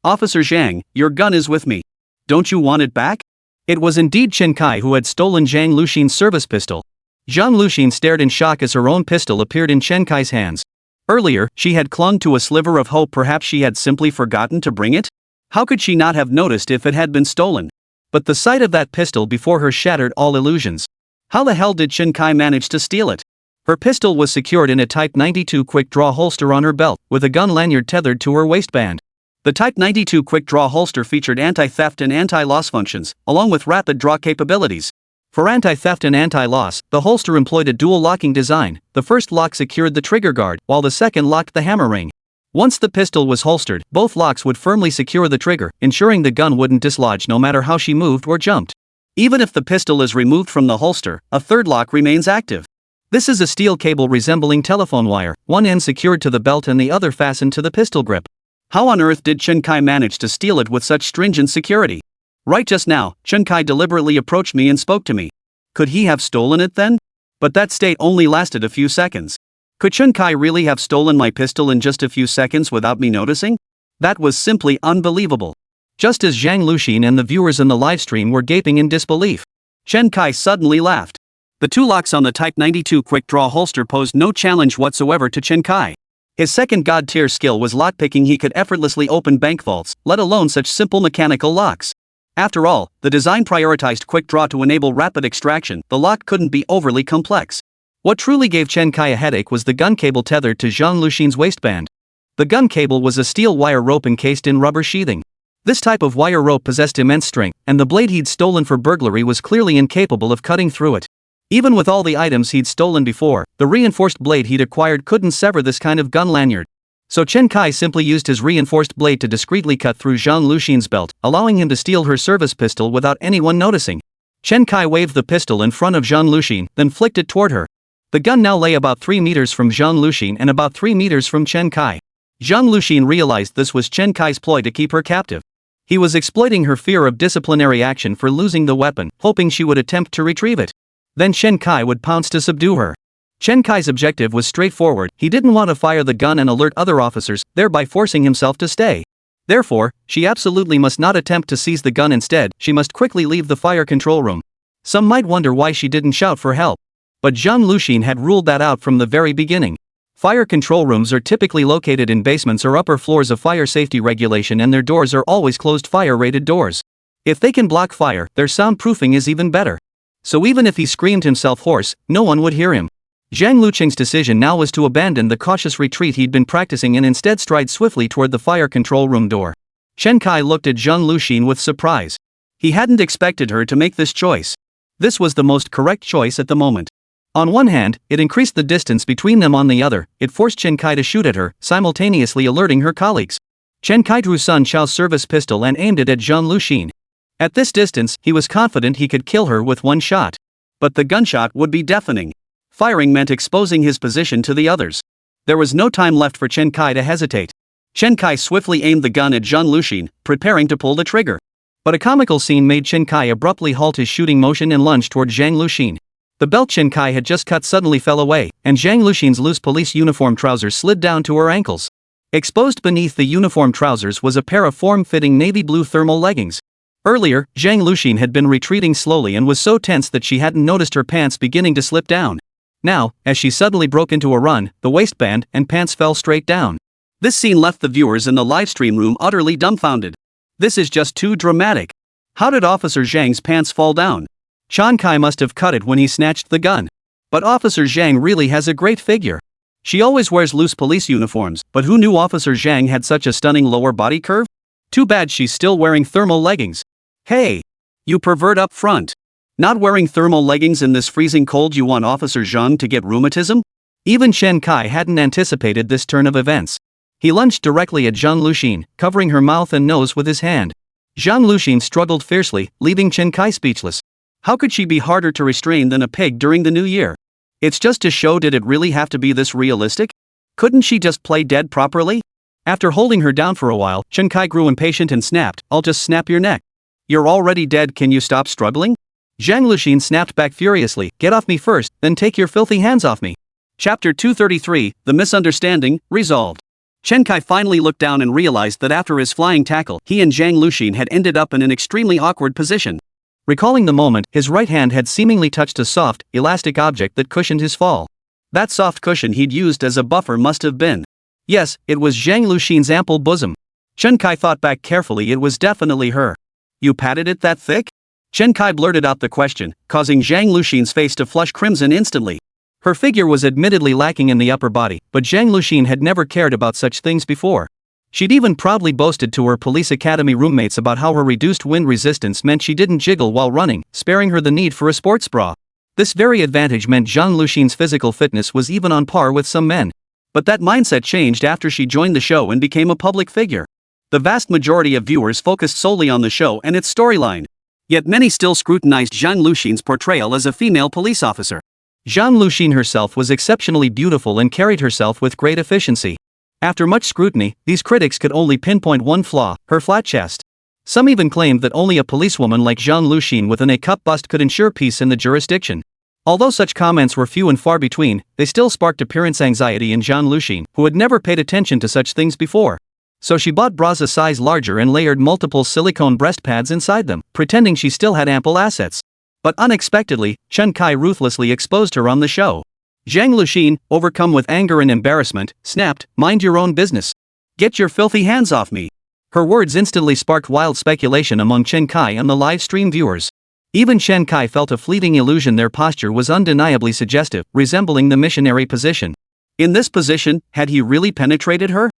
"Officer Zhang, your gun is with me. Don't you want it back?" It was indeed Chen Kai who had stolen Zhang Luxin's service pistol. Zhang Luxin stared in shock as her own pistol appeared in Chen Kai's hands. Earlier, she had clung to a sliver of hope perhaps she had simply forgotten to bring it? How could she not have noticed if it had been stolen? But the sight of that pistol before her shattered all illusions. How the hell did Chen Kai manage to steal it? Her pistol was secured in a Type 92 quick-draw holster on her belt, with a gun lanyard tethered to her waistband. The Type 92 quick-draw holster featured anti-theft and anti-loss functions, along with rapid draw capabilities. For anti-theft and anti-loss, the holster employed a dual locking design. The first lock secured the trigger guard, while the second locked the hammer ring. Once the pistol was holstered, both locks would firmly secure the trigger, ensuring the gun wouldn't dislodge no matter how she moved or jumped. Even if the pistol is removed from the holster, a third lock remains active. This is a steel cable resembling telephone wire, one end secured to the belt and the other fastened to the pistol grip. How on earth did Chen Kai manage to steal it with such stringent security? Right just now, Chen Kai deliberately approached me and spoke to me. Could he have stolen it then? But that state only lasted a few seconds. Could Chen Kai really have stolen my pistol in just a few seconds without me noticing? That was simply unbelievable. Just as Zhang Luxin and the viewers in the livestream were gaping in disbelief, Chen Kai suddenly laughed. The 2 locks on the Type 92 quick-draw holster posed no challenge whatsoever to Chen Kai. His second god-tier skill was lockpicking. He could effortlessly open bank vaults, let alone such simple mechanical locks. After all, the design prioritized quick draw to enable rapid extraction. The lock couldn't be overly complex. What truly gave Chen Kai a headache was the gun cable tethered to Zhang Luxin's waistband. The gun cable was a steel wire rope encased in rubber sheathing. This type of wire rope possessed immense strength, and the blade he'd stolen for burglary was clearly incapable of cutting through it. Even with all the items he'd stolen before, the reinforced blade he'd acquired couldn't sever this kind of gun lanyard. So Chen Kai simply used his reinforced blade to discreetly cut through Zhang Luxin's belt, allowing him to steal her service pistol without anyone noticing. Chen Kai waved the pistol in front of Zhang Luxin, then flicked it toward her. The gun now lay about 3 meters from Zhang Luxin and about 3 meters from Chen Kai. Zhang Luxin realized this was Chen Kai's ploy to keep her captive. He was exploiting her fear of disciplinary action for losing the weapon, hoping she would attempt to retrieve it. Then Chen Kai would pounce to subdue her. Chen Kai's objective was straightforward. He didn't want to fire the gun and alert other officers, thereby forcing himself to stay. Therefore, she absolutely must not attempt to seize the gun. Instead, she must quickly leave the fire control room. Some might wonder why she didn't shout for help. But Zhang Luxin had ruled that out from the very beginning. Fire control rooms are typically located in basements or upper floors of fire safety regulation, and their doors are always closed fire-rated doors. If they can block fire, their soundproofing is even better. So even if he screamed himself hoarse, no one would hear him. Zhang Luqing's decision now was to abandon the cautious retreat he'd been practicing and instead stride swiftly toward the fire control room door. Chen Kai looked at Zhang Luxin with surprise. He hadn't expected her to make this choice. This was the most correct choice at the moment. On one hand, it increased the distance between them. On the other, it forced Chen Kai to shoot at her, simultaneously alerting her colleagues. Chen Kai drew Sun Chao's service pistol and aimed it at Zhang Luxin. At this distance, he was confident he could kill her with one shot. But the gunshot would be deafening. Firing meant exposing his position to the others. There was no time left for Chen Kai to hesitate. Chen Kai swiftly aimed the gun at Zhang Luxin, preparing to pull the trigger. But a comical scene made Chen Kai abruptly halt his shooting motion and lunge toward Zhang Luxin. The belt Chen Kai had just cut suddenly fell away, and Zhang Luxin's loose police uniform trousers slid down to her ankles. Exposed beneath the uniform trousers was a pair of form-fitting navy blue thermal leggings. Earlier, Zhang Luxin had been retreating slowly and was so tense that she hadn't noticed her pants beginning to slip down. Now, as she suddenly broke into a run, the waistband and pants fell straight down. This scene left the viewers in the livestream room utterly dumbfounded. This is just too dramatic. How did Officer Zhang's pants fall down? Chen Kai must have cut it when he snatched the gun. But Officer Zhang really has a great figure. She always wears loose police uniforms, but who knew Officer Zhang had such a stunning lower body curve? Too bad she's still wearing thermal leggings. Hey! You pervert up front. Not wearing thermal leggings in this freezing cold, you want Officer Zhang to get rheumatism? Even Chen Kai hadn't anticipated this turn of events. He lunged directly at Zhang Luxin, covering her mouth and nose with his hand. Zhang Luxin struggled fiercely, leaving Chen Kai speechless. How could she be harder to restrain than a pig during the new year? It's just a show, did it really have to be this realistic? Couldn't she just play dead properly? After holding her down for a while, Chen Kai grew impatient and snapped, I'll just snap your neck. You're already dead, can you stop struggling? Zhang Luxin snapped back furiously, get off me first, then take your filthy hands off me. Chapter 233, The Misunderstanding, Resolved. Chen Kai finally looked down and realized that after his flying tackle, he and Zhang Luxin had ended up in an extremely awkward position. Recalling the moment, his right hand had seemingly touched a soft, elastic object that cushioned his fall. That soft cushion he'd used as a buffer must have been. Yes, it was Zhang Luxin's ample bosom. Chen Kai thought back carefully, it was definitely her. You patted it that thick? Chen Kai blurted out the question, causing Zhang Luxin's face to flush crimson instantly. Her figure was admittedly lacking in the upper body, but Zhang Luxin had never cared about such things before. She'd even proudly boasted to her police academy roommates about how her reduced wind resistance meant she didn't jiggle while running, sparing her the need for a sports bra. This very advantage meant Zhang Luxin's physical fitness was even on par with some men. But that mindset changed after she joined the show and became a public figure. The vast majority of viewers focused solely on the show and its storyline. Yet many still scrutinized Zhang Luxin's portrayal as a female police officer. Zhang Luxin herself was exceptionally beautiful and carried herself with great efficiency. After much scrutiny, these critics could only pinpoint one flaw, her flat chest. Some even claimed that only a policewoman like Zhang Luxin with an A-cup bust could ensure peace in the jurisdiction. Although such comments were few and far between, they still sparked appearance anxiety in Zhang Luxin, who had never paid attention to such things before. So she bought bras a size larger and layered multiple silicone breast pads inside them, pretending she still had ample assets. But unexpectedly, Chen Kai ruthlessly exposed her on the show. Zhang Luxin, overcome with anger and embarrassment, snapped, mind your own business. Get your filthy hands off me. Her words instantly sparked wild speculation among Chen Kai and the live stream viewers. Even Chen Kai felt a fleeting illusion their posture was undeniably suggestive, resembling the missionary position. In this position, had he really penetrated her?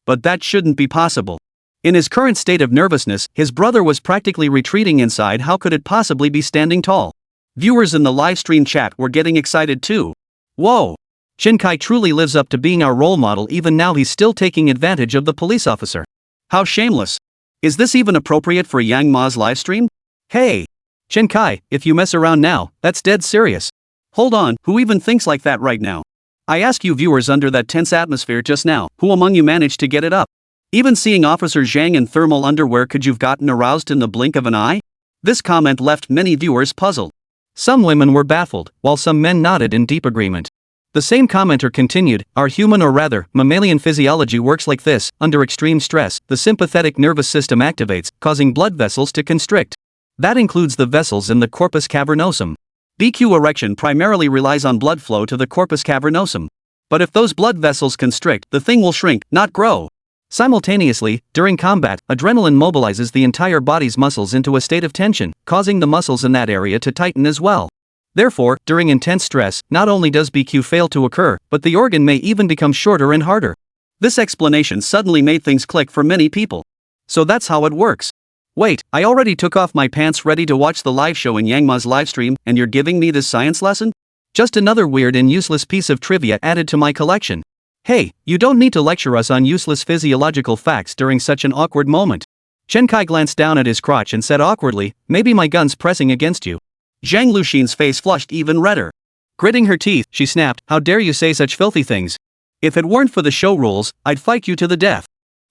But that shouldn't be possible. In his current state of nervousness, his brother was practically retreating inside. How could it possibly be standing tall? Viewers in the live stream chat were getting excited too. Whoa! Chen Kai truly lives up to being our role model. Even now he's still taking advantage of the police officer. How shameless. Is this even appropriate for Yang Ma's livestream? Hey! Chen Kai, if you mess around now, that's dead serious. Hold on, who even thinks like that right now? I ask you viewers under that tense atmosphere just now, who among you managed to get it up? Even seeing Officer Zhang in thermal underwear, could you've gotten aroused in the blink of an eye? This comment left many viewers puzzled. Some women were baffled, while some men nodded in deep agreement. The same commenter continued, our human or rather, mammalian physiology works like this, under extreme stress, the sympathetic nervous system activates, causing blood vessels to constrict. That includes the vessels in the corpus cavernosum. BQ erection primarily relies on blood flow to the corpus cavernosum. But if those blood vessels constrict, the thing will shrink, not grow. Simultaneously, during combat, adrenaline mobilizes the entire body's muscles into a state of tension, causing the muscles in that area to tighten as well. Therefore, during intense stress, not only does BQ fail to occur, but the organ may even become shorter and harder. This explanation suddenly made things click for many people. So that's how it works. Wait, I already took off my pants ready to watch the live show in Yang Ma's livestream, and you're giving me this science lesson? Just another weird and useless piece of trivia added to my collection. Hey, you don't need to lecture us on useless physiological facts during such an awkward moment. Chen Kai glanced down at his crotch and said awkwardly, maybe my gun's pressing against you. Zhang Luxin's face flushed even redder. Gritting her teeth, she snapped, how dare you say such filthy things? If it weren't for the show rules, I'd fight you to the death.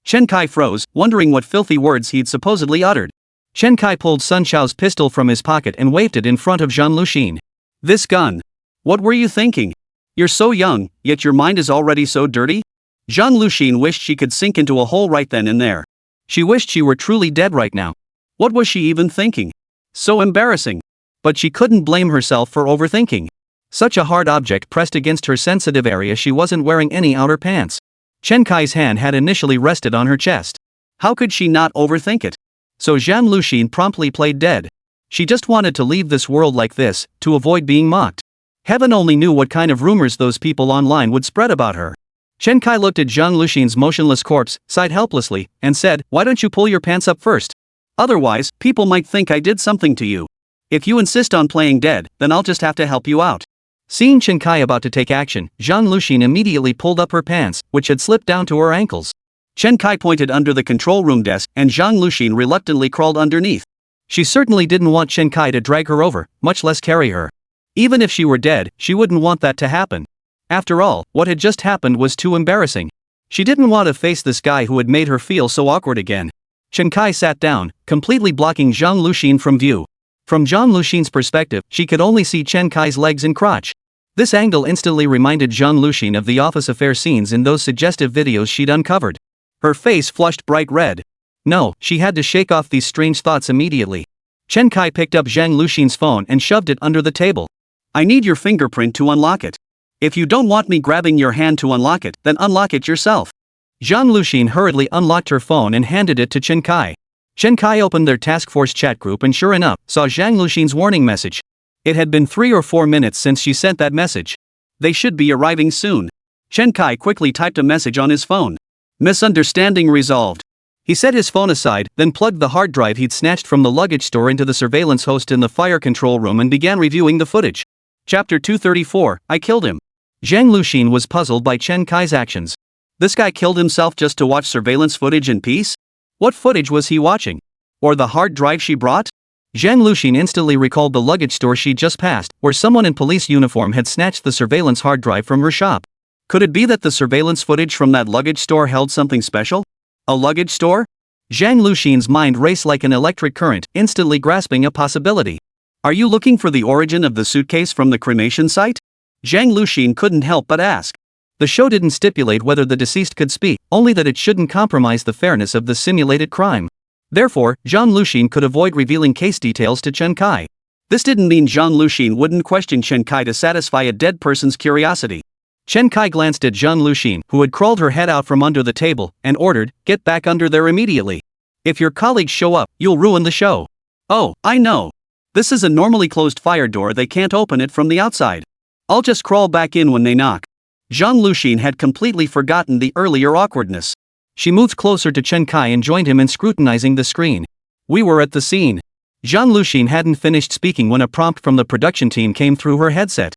Chen Kai froze, wondering what filthy words he'd supposedly uttered. Chen Kai pulled Sun Xiao's pistol from his pocket and waved it in front of Zhang Luxin. This gun. What were you thinking? You're so young, yet your mind is already so dirty? Zhang Luxin wished she could sink into a hole right then and there. She wished she were truly dead right now. What was she even thinking? So embarrassing. But she couldn't blame herself for overthinking. Such a hard object pressed against her sensitive area. She wasn't wearing any outer pants. Chen Kai's hand had initially rested on her chest. How could she not overthink it? So Zhang Luxin promptly played dead. She just wanted to leave this world like this, to avoid being mocked. Heaven only knew what kind of rumors those people online would spread about her. Chen Kai looked at Zhang Luxin's motionless corpse, sighed helplessly, and said, "Why don't you pull your pants up first? Otherwise, people might think I did something to you. If you insist on playing dead, then I'll just have to help you out." Seeing Chen Kai about to take action, Zhang Luxin immediately pulled up her pants, which had slipped down to her ankles. Chen Kai pointed under the control room desk, and Zhang Luxin reluctantly crawled underneath. She certainly didn't want Chen Kai to drag her over, much less carry her. Even if she were dead, she wouldn't want that to happen. After all, what had just happened was too embarrassing. She didn't want to face this guy who had made her feel so awkward again. Chen Kai sat down, completely blocking Zhang Luxin from view. From Zhang Luxin's perspective, she could only see Chen Kai's legs and crotch. This angle instantly reminded Zhang Luxin of the office affair scenes in those suggestive videos she'd uncovered. Her face flushed bright red. No, she had to shake off these strange thoughts immediately. Chen Kai picked up Zhang Luxin's phone and shoved it under the table. "I need your fingerprint to unlock it. If you don't want me grabbing your hand to unlock it, then unlock it yourself." Zhang Luxin hurriedly unlocked her phone and handed it to Chen Kai. Chen Kai opened their task force chat group and sure enough, saw Zhang Luxin's warning message. It had been 3 or 4 minutes since she sent that message. They should be arriving soon. Chen Kai quickly typed a message on his phone. Misunderstanding resolved. He set his phone aside, then plugged the hard drive he'd snatched from the luggage store into the surveillance host in the fire control room and began reviewing the footage. Chapter 234, I killed him. Zhang Luxin was puzzled by Chen Kai's actions. This guy killed himself just to watch surveillance footage in peace? What footage was he watching? Or the hard drive she brought? Zhang Luxin instantly recalled the luggage store she'd just passed, where someone in police uniform had snatched the surveillance hard drive from her shop. Could it be that the surveillance footage from that luggage store held something special? A luggage store? Zhang Luxin's mind raced like an electric current, instantly grasping a possibility. Are you looking for the origin of the suitcase from the cremation site? Zhang Luxin couldn't help but ask. The show didn't stipulate whether the deceased could speak, only that it shouldn't compromise the fairness of the simulated crime. Therefore, Zhang Luxin could avoid revealing case details to Chen Kai. This didn't mean Zhang Luxin wouldn't question Chen Kai to satisfy a dead person's curiosity. Chen Kai glanced at Zhang Luxin, who had crawled her head out from under the table, and ordered, "Get back under there immediately. If your colleagues show up, you'll ruin the show." "Oh, I know. This is a normally closed fire door, they can't open it from the outside. I'll just crawl back in when they knock." Zhang Luxin had completely forgotten the earlier awkwardness. She moved closer to Chen Kai and joined him in scrutinizing the screen. "We were at the scene." Zhang Luxin hadn't finished speaking when a prompt from the production team came through her headset.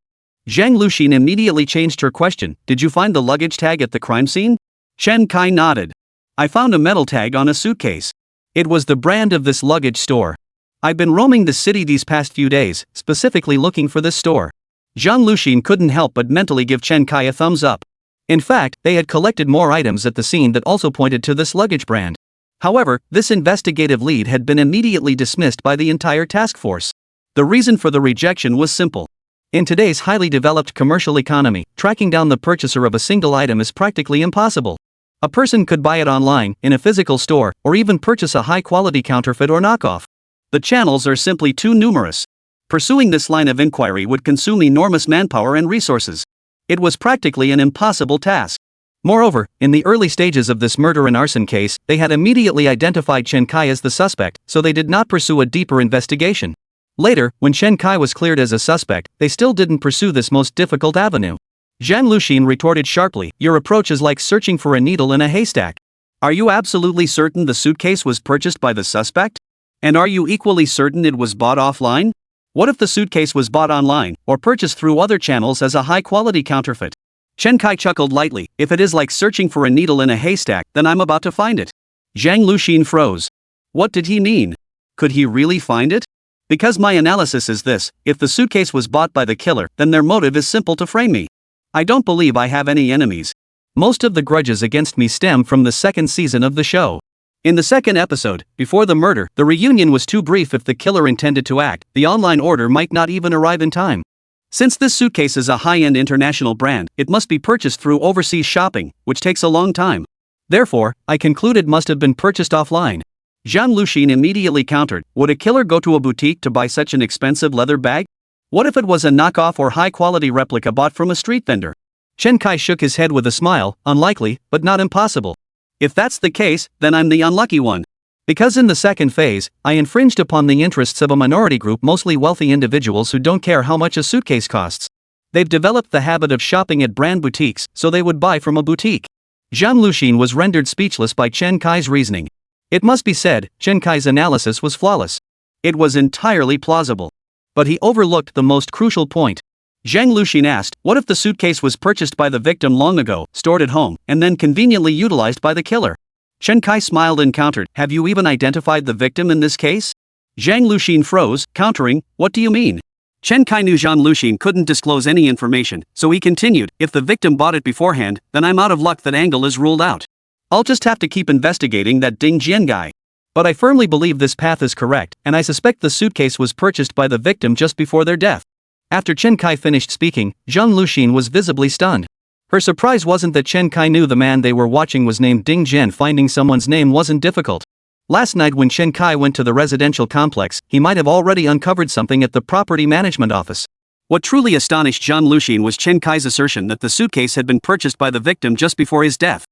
Zhang Luxin immediately changed her question. "Did you find the luggage tag at the crime scene?" Chen Kai nodded. "I found a metal tag on a suitcase. It was the brand of this luggage store. I've been roaming the city these past few days, specifically looking for this store." Zhang Luxin couldn't help but mentally give Chen Kai a thumbs up. In fact, they had collected more items at the scene that also pointed to this luggage brand. However, this investigative lead had been immediately dismissed by the entire task force. The reason for the rejection was simple. In today's highly developed commercial economy, tracking down the purchaser of a single item is practically impossible. A person could buy it online, in a physical store, or even purchase a high-quality counterfeit or knockoff. The channels are simply too numerous. Pursuing this line of inquiry would consume enormous manpower and resources. It was practically an impossible task. Moreover, in the early stages of this murder and arson case, they had immediately identified Chen Kai as the suspect, so they did not pursue a deeper investigation. Later, when Chen Kai was cleared as a suspect, they still didn't pursue this most difficult avenue. Zhang Luxin retorted sharply, "Your approach is like searching for a needle in a haystack. Are you absolutely certain the suitcase was purchased by the suspect? And are you equally certain it was bought offline? What if the suitcase was bought online, or purchased through other channels as a high-quality counterfeit?" Chen Kai chuckled lightly. "If it is like searching for a needle in a haystack, then I'm about to find it." Zhang Luxin froze. What did he mean? Could he really find it? "Because my analysis is this: if the suitcase was bought by the killer, then their motive is simple: to frame me. I don't believe I have any enemies. Most of the grudges against me stem from the second season of the show. In the second episode, before the murder, the reunion was too brief. If the killer intended to act, the online order might not even arrive in time. Since this suitcase is a high-end international brand, it must be purchased through overseas shopping, which takes a long time. Therefore, I concluded must have been purchased offline. Zhang Luxin immediately countered, would a killer go to a boutique to buy such an expensive leather bag? What if it was a knockoff or high-quality replica bought from a street vendor? Chen Kai shook his head with a smile, unlikely, but not impossible. If that's the case, then I'm the unlucky one. Because in the second phase, I infringed upon the interests of a minority group, mostly wealthy individuals who don't care how much a suitcase costs. They've developed the habit of shopping at brand boutiques, so they would buy from a boutique. Zhang Luxin was rendered speechless by Chen Kai's reasoning. It must be said, Chen Kai's analysis was flawless. It was entirely plausible. But he overlooked the most crucial point. Zhang Luxin asked, what if the suitcase was purchased by the victim long ago, stored at home, and then conveniently utilized by the killer? Chen Kai smiled and countered, have you even identified the victim in this case? Zhang Luxin froze, countering, what do you mean? Chen Kai knew Zhang Luxin couldn't disclose any information, so he continued, if the victim bought it beforehand, then I'm out of luck. That angle is ruled out. I'll just have to keep investigating that Ding Jian guy. But I firmly believe this path is correct, and I suspect the suitcase was purchased by the victim just before their death. After Chen Kai finished speaking, Zhang Luxin was visibly stunned. Her surprise wasn't that Chen Kai knew the man they were watching was named Ding Jian. Finding someone's name wasn't difficult. Last night when Chen Kai went to the residential complex, he might have already uncovered something at the property management office. What truly astonished Zhang Luxin was Chen Kai's assertion that the suitcase had been purchased by the victim just before his death.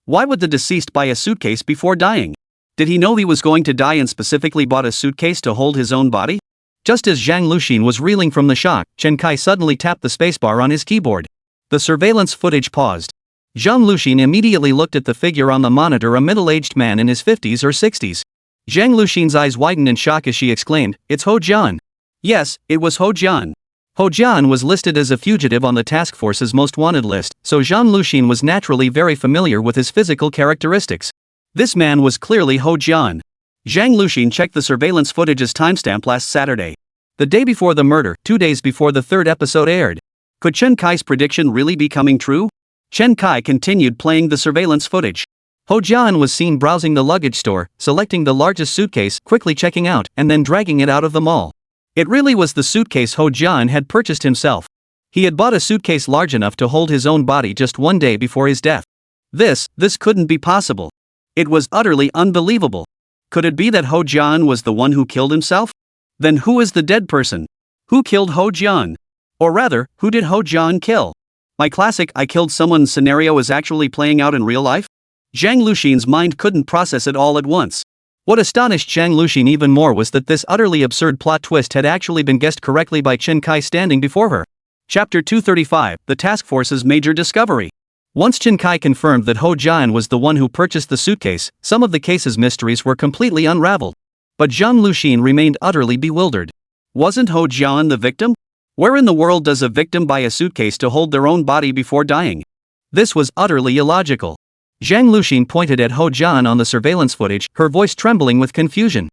Why would the deceased buy a suitcase before dying? Did he know he was going to die and specifically bought a suitcase to hold his own body? Just as Zhang Luxin was reeling from the shock, Chen Kai suddenly tapped the spacebar on his keyboard. The surveillance footage paused. Zhang Luxin immediately looked at the figure on the monitor, a middle-aged man in his 50s or 60s. Zhang Luxin's eyes widened in shock as she exclaimed, it's Ho Jian. Yes, it was Ho Jian. Ho Jian was listed as a fugitive on the task force's most wanted list, so Zhang Luxin was naturally very familiar with his physical characteristics. This man was clearly Ho Jian. Zhang Luxin checked the surveillance footage's timestamp last Saturday. The day before the murder, 2 days before the third episode aired. Could Chen Kai's prediction really be coming true? Chen Kai continued playing the surveillance footage. Ho Jian was seen browsing the luggage store, selecting the largest suitcase, quickly checking out, and then dragging it out of the mall. It really was the suitcase Ho Jian had purchased himself. He had bought a suitcase large enough to hold his own body just 1 day before his death. This couldn't be possible. It was utterly unbelievable. Could it be that Ho Jian was the one who killed himself? Then who is the dead person? Who killed Ho Jian? Or rather, who did Ho Jian kill? My classic I killed someone scenario is actually playing out in real life? Zhang Luxin's mind couldn't process it all at once. What astonished Zhang Luxin even more was that this utterly absurd plot twist had actually been guessed correctly by Chen Kai standing before her. Chapter 235, The Task Force's Major Discovery. Once Chen Kai confirmed that Ho Jian was the one who purchased the suitcase, some of the case's mysteries were completely unraveled. But Zhang Luxin remained utterly bewildered. Wasn't Ho Jian the victim? Where in the world does a victim buy a suitcase to hold their own body before dying? This was utterly illogical. Zhang Luxin pointed at Ho Jian on the surveillance footage, her voice trembling with confusion.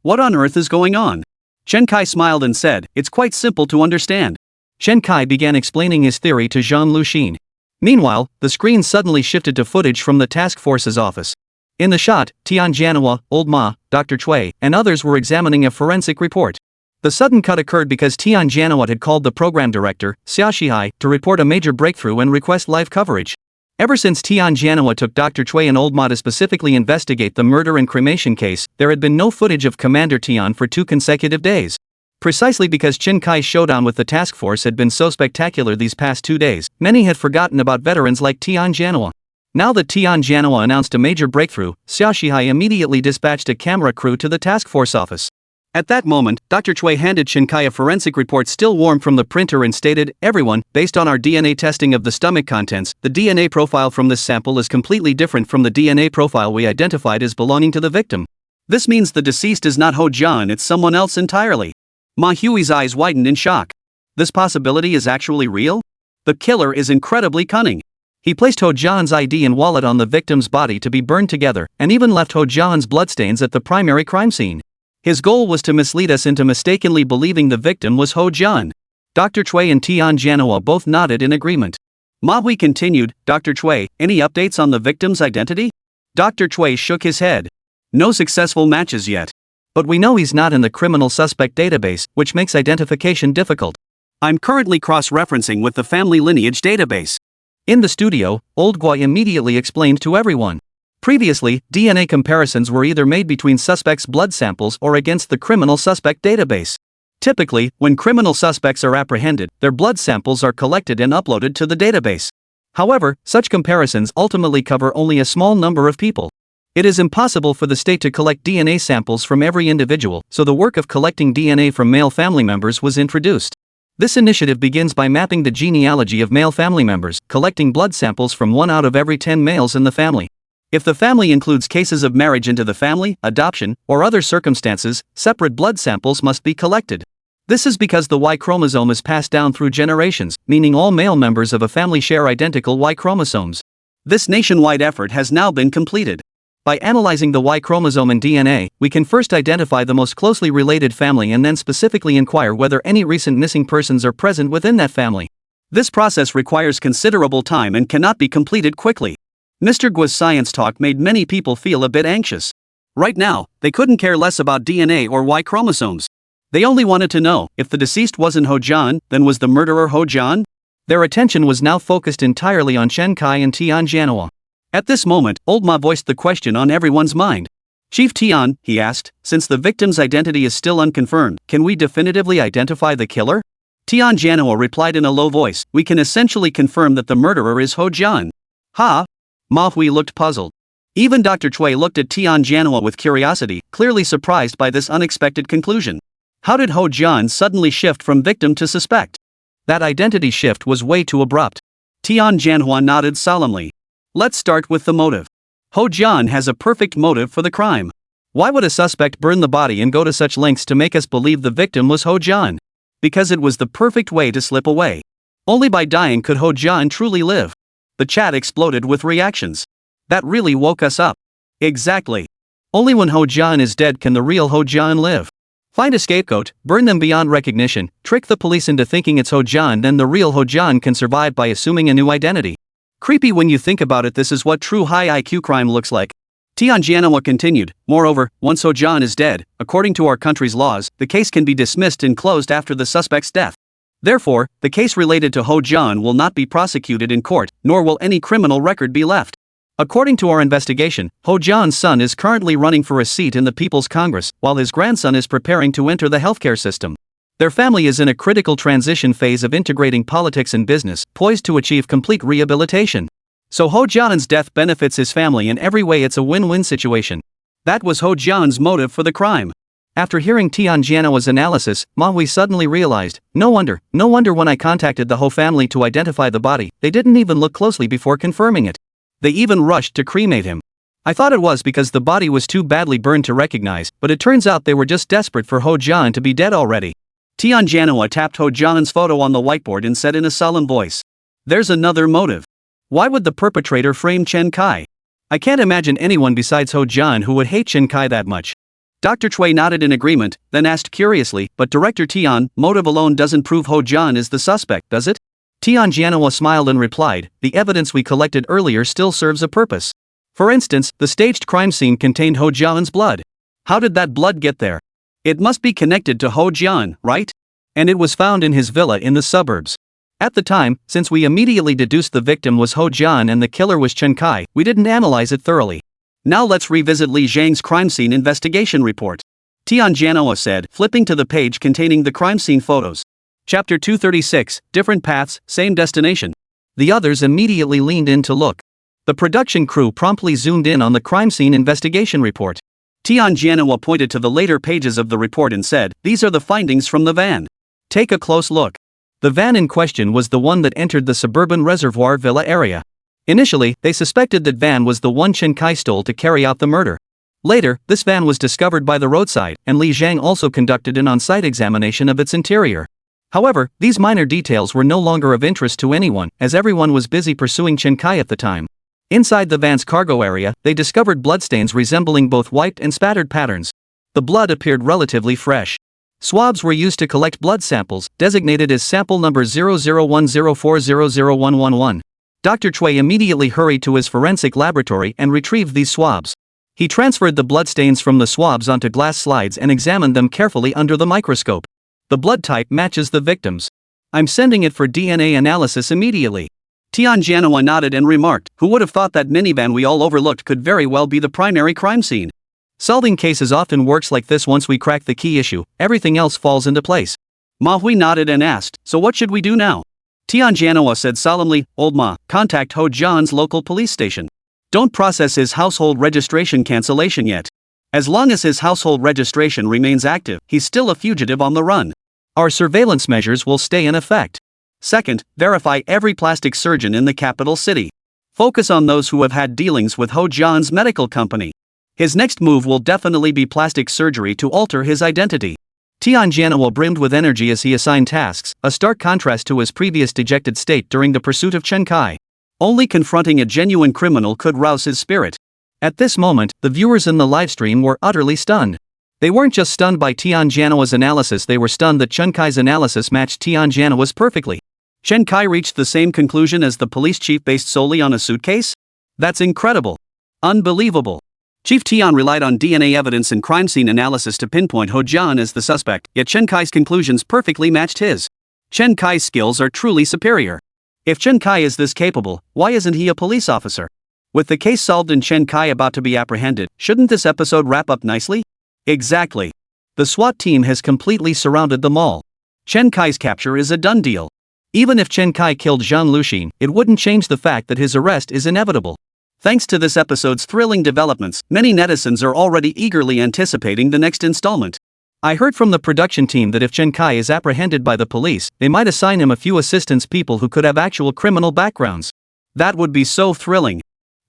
What on earth is going on? Chen Kai smiled and said, it's quite simple to understand. Chen Kai began explaining his theory to Zhang Luxin. Meanwhile, the screen suddenly shifted to footage from the task force's office. In the shot, Tian Jianhua, Old Ma, Dr. Cui, and others were examining a forensic report. The sudden cut occurred because Tian Jianhua had called the program director, Xia Shihai, to report a major breakthrough and request live coverage. Ever since Tian Jianhua took Dr. Cui and Old Ma to specifically investigate the murder and cremation case, there had been no footage of Commander Tian for 2 consecutive days. Precisely because Chen Kai's showdown with the task force had been so spectacular these past 2 days, many had forgotten about veterans like Tian Jianhua. Now that Tian Jianhua announced a major breakthrough, Xia Shihai immediately dispatched a camera crew to the task force office. At that moment, Dr. Cui handed Chen Kai a forensic report still warm from the printer and stated, everyone, based on our DNA testing of the stomach contents, the DNA profile from this sample is completely different from the DNA profile we identified as belonging to the victim. This means the deceased is not Ho Jian, it's someone else entirely. Ma Hui's eyes widened in shock. This possibility is actually real? The killer is incredibly cunning. He placed Ho Jian's ID and wallet on the victim's body to be burned together, and even left Ho Jian's bloodstains at the primary crime scene. His goal was to mislead us into mistakenly believing the victim was Ho Jian. Dr. Cui and Tian Jianhua both nodded in agreement. Manhwa continued, Dr. Chui, any updates on the victim's identity? Dr. Chui shook his head. No successful matches yet. But we know he's not in the criminal suspect database, which makes identification difficult. I'm currently cross-referencing with the family lineage database. In the studio, Old Guai immediately explained to everyone. Previously, DNA comparisons were either made between suspects' blood samples or against the criminal suspect database. Typically, when criminal suspects are apprehended, their blood samples are collected and uploaded to the database. However, such comparisons ultimately cover only a small number of people. It is impossible for the state to collect DNA samples from every individual, so the work of collecting DNA from male family members was introduced. This initiative begins by mapping the genealogy of male family members, collecting blood samples from 1 out of every 10 males in the family. If the family includes cases of marriage into the family, adoption, or other circumstances, separate blood samples must be collected. This is because the Y chromosome is passed down through generations, meaning all male members of a family share identical Y chromosomes. This nationwide effort has now been completed. By analyzing the Y chromosome in DNA, we can first identify the most closely related family and then specifically inquire whether any recent missing persons are present within that family. This process requires considerable time and cannot be completed quickly. Mr. Guo's science talk made many people feel a bit anxious. Right now, they couldn't care less about DNA or Y chromosomes. They only wanted to know, if the deceased wasn't Ho Jian, then was the murderer Ho Jian? Their attention was now focused entirely on Chen Kai and Tian Jianhua. At this moment, Old Ma voiced the question on everyone's mind. Chief Tian, he asked, since the victim's identity is still unconfirmed, can we definitively identify the killer? Tian Jianhua replied in a low voice, we can essentially confirm that the murderer is Ho Jian. Ha? Manhwa looked puzzled. Even Dr. Chui looked at Tian Jianhua with curiosity, clearly surprised by this unexpected conclusion. How did Ho Jian suddenly shift from victim to suspect? That identity shift was way too abrupt. Tian Jianhua nodded solemnly. Let's start with the motive. Ho Jian has a perfect motive for the crime. Why would a suspect burn the body and go to such lengths to make us believe the victim was Ho Jian? Because it was the perfect way to slip away. Only by dying could Ho Jian truly live. The chat exploded with reactions. That really woke us up. Exactly. Only when Ho Jian is dead can the real Ho Jian live. Find a scapegoat, burn them beyond recognition, trick the police into thinking it's Ho Jian, then the real Ho Jian can survive by assuming a new identity. Creepy when you think about it. This is what true high IQ crime looks like. Tian Jianhua continued, moreover, once Ho Jian is dead, according to our country's laws, the case can be dismissed and closed after the suspect's death. Therefore, the case related to Ho Jian will not be prosecuted in court, nor will any criminal record be left. According to our investigation, Ho Jian's son is currently running for a seat in the People's Congress, while his grandson is preparing to enter the healthcare system. Their family is in a critical transition phase of integrating politics and business, poised to achieve complete rehabilitation. So Ho Jian's death benefits his family in every way. It's a win-win situation. That was Ho Jian's motive for the crime. After hearing Tian Jianhua's analysis, Manhwa suddenly realized, no wonder when I contacted the Ho family to identify the body, they didn't even look closely before confirming it. They even rushed to cremate him. I thought it was because the body was too badly burned to recognize, but it turns out they were just desperate for Ho Jian to be dead already. Tian Jianhua tapped Ho Jian's photo on the whiteboard and said in a solemn voice, there's another motive. Why would the perpetrator frame Chen Kai? I can't imagine anyone besides Ho Jian who would hate Chen Kai that much. Dr. Chui nodded in agreement, then asked curiously, but Director Tian, motive alone doesn't prove Ho Jian is the suspect, does it? Tian Jianhua smiled and replied, the evidence we collected earlier still serves a purpose. For instance, the staged crime scene contained Ho Jian's blood. How did that blood get there? It must be connected to Ho Jian, right? And it was found in his villa in the suburbs. At the time, since we immediately deduced the victim was Ho Jian and the killer was Chen Kai, we didn't analyze it thoroughly. Now let's revisit Li Zhang's crime scene investigation report. Tian Jianhua said, flipping to the page containing the crime scene photos. Chapter 236, Different Paths, Same Destination. The others immediately leaned in to look. The production crew promptly zoomed in on the crime scene investigation report. Tian Jianhua pointed to the later pages of the report and said, these are the findings from the van. Take a close look. The van in question was the one that entered the suburban reservoir villa area. Initially, they suspected that van was the one Chen Kai stole to carry out the murder. Later, this van was discovered by the roadside, and Li Zhang also conducted an on-site examination of its interior. However, these minor details were no longer of interest to anyone, as everyone was busy pursuing Chen Kai at the time. Inside the van's cargo area, they discovered bloodstains resembling both wiped and spattered patterns. The blood appeared relatively fresh. Swabs were used to collect blood samples, designated as sample number 0010400111. Dr. Cui immediately hurried to his forensic laboratory and retrieved these swabs. He transferred the bloodstains from the swabs onto glass slides and examined them carefully under the microscope. The blood type matches the victim's. I'm sending it for DNA analysis immediately. Tianjianhua nodded and remarked, who would have thought that minivan we all overlooked could very well be the primary crime scene? Solving cases often works like this. Once we crack the key issue, everything else falls into place. Ma Hui nodded and asked, so what should we do now? Tianjianhua said solemnly, Old Ma, contact Ho Jian's local police station. Don't process his household registration cancellation yet. As long as his household registration remains active, he's still a fugitive on the run. Our surveillance measures will stay in effect. Second, verify every plastic surgeon in the capital city. Focus on those who have had dealings with Ho Jian's medical company. His next move will definitely be plastic surgery to alter his identity. Tianjianhua brimmed with energy as he assigned tasks, a stark contrast to his previous dejected state during the pursuit of Chen Kai. Only confronting a genuine criminal could rouse his spirit. At this moment, the viewers in the livestream were utterly stunned. They weren't just stunned by Tianjianhua's analysis, they were stunned that Chen Kai's analysis matched Tianjianhua's perfectly. Chen Kai reached the same conclusion as the police chief based solely on a suitcase? That's incredible. Unbelievable. Chief Tian relied on DNA evidence and crime scene analysis to pinpoint Ho Jian as the suspect, yet Chen Kai's conclusions perfectly matched his. Chen Kai's skills are truly superior. If Chen Kai is this capable, why isn't he a police officer? With the case solved and Chen Kai about to be apprehended, shouldn't this episode wrap up nicely? Exactly. The SWAT team has completely surrounded the mall. Chen Kai's capture is a done deal. Even if Chen Kai killed Zhang Luxin, it wouldn't change the fact that his arrest is inevitable. Thanks to this episode's thrilling developments, many netizens are already eagerly anticipating the next installment. I heard from the production team that if Chen Kai is apprehended by the police, they might assign him a few assistants, people who could have actual criminal backgrounds. That would be so thrilling.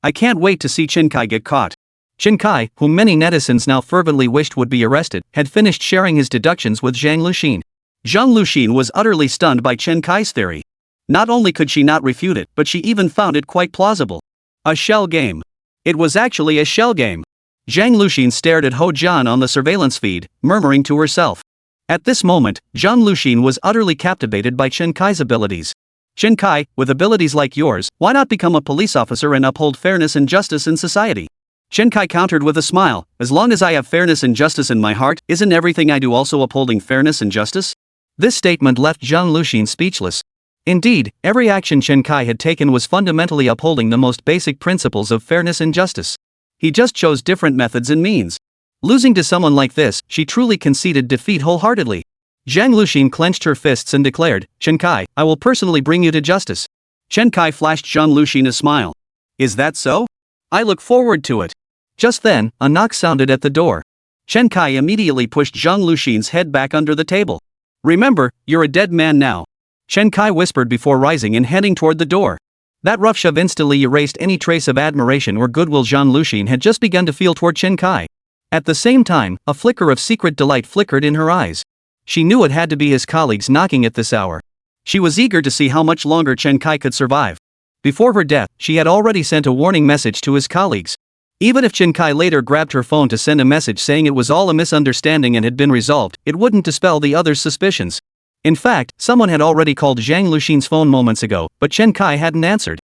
I can't wait to see Chen Kai get caught. Chen Kai, whom many netizens now fervently wished would be arrested, had finished sharing his deductions with Zhang Luxin. Zhang Luxin was utterly stunned by Chen Kai's theory. Not only could she not refute it, but she even found it quite plausible. A shell game. It was actually a shell game. Zhang Luxin stared at Ho Jian on the surveillance feed, murmuring to herself. At this moment, Zhang Luxin was utterly captivated by Chen Kai's abilities. Chen Kai, with abilities like yours, why not become a police officer and uphold fairness and justice in society? Chen Kai countered with a smile, as long as I have fairness and justice in my heart, isn't everything I do also upholding fairness and justice? This statement left Zhang Luxin speechless. Indeed, every action Chen Kai had taken was fundamentally upholding the most basic principles of fairness and justice. He just chose different methods and means. Losing to someone like this, she truly conceded defeat wholeheartedly. Zhang Luxin clenched her fists and declared, Chen Kai, I will personally bring you to justice. Chen Kai flashed Zhang Luxin a smile. Is that so? I look forward to it. Just then, a knock sounded at the door. Chen Kai immediately pushed Zhang Luxin's head back under the table. Remember, you're a dead man now. Chen Kai whispered before rising and heading toward the door. That rough shove instantly erased any trace of admiration or goodwill Zhang Luxin had just begun to feel toward Chen Kai. At the same time, a flicker of secret delight flickered in her eyes. She knew it had to be his colleagues knocking at this hour. She was eager to see how much longer Chen Kai could survive. Before her death, she had already sent a warning message to his colleagues. Even if Chen Kai later grabbed her phone to send a message saying it was all a misunderstanding and had been resolved, it wouldn't dispel the others' suspicions. In fact, someone had already called Zhang Luxin's phone moments ago, but Chen Kai hadn't answered.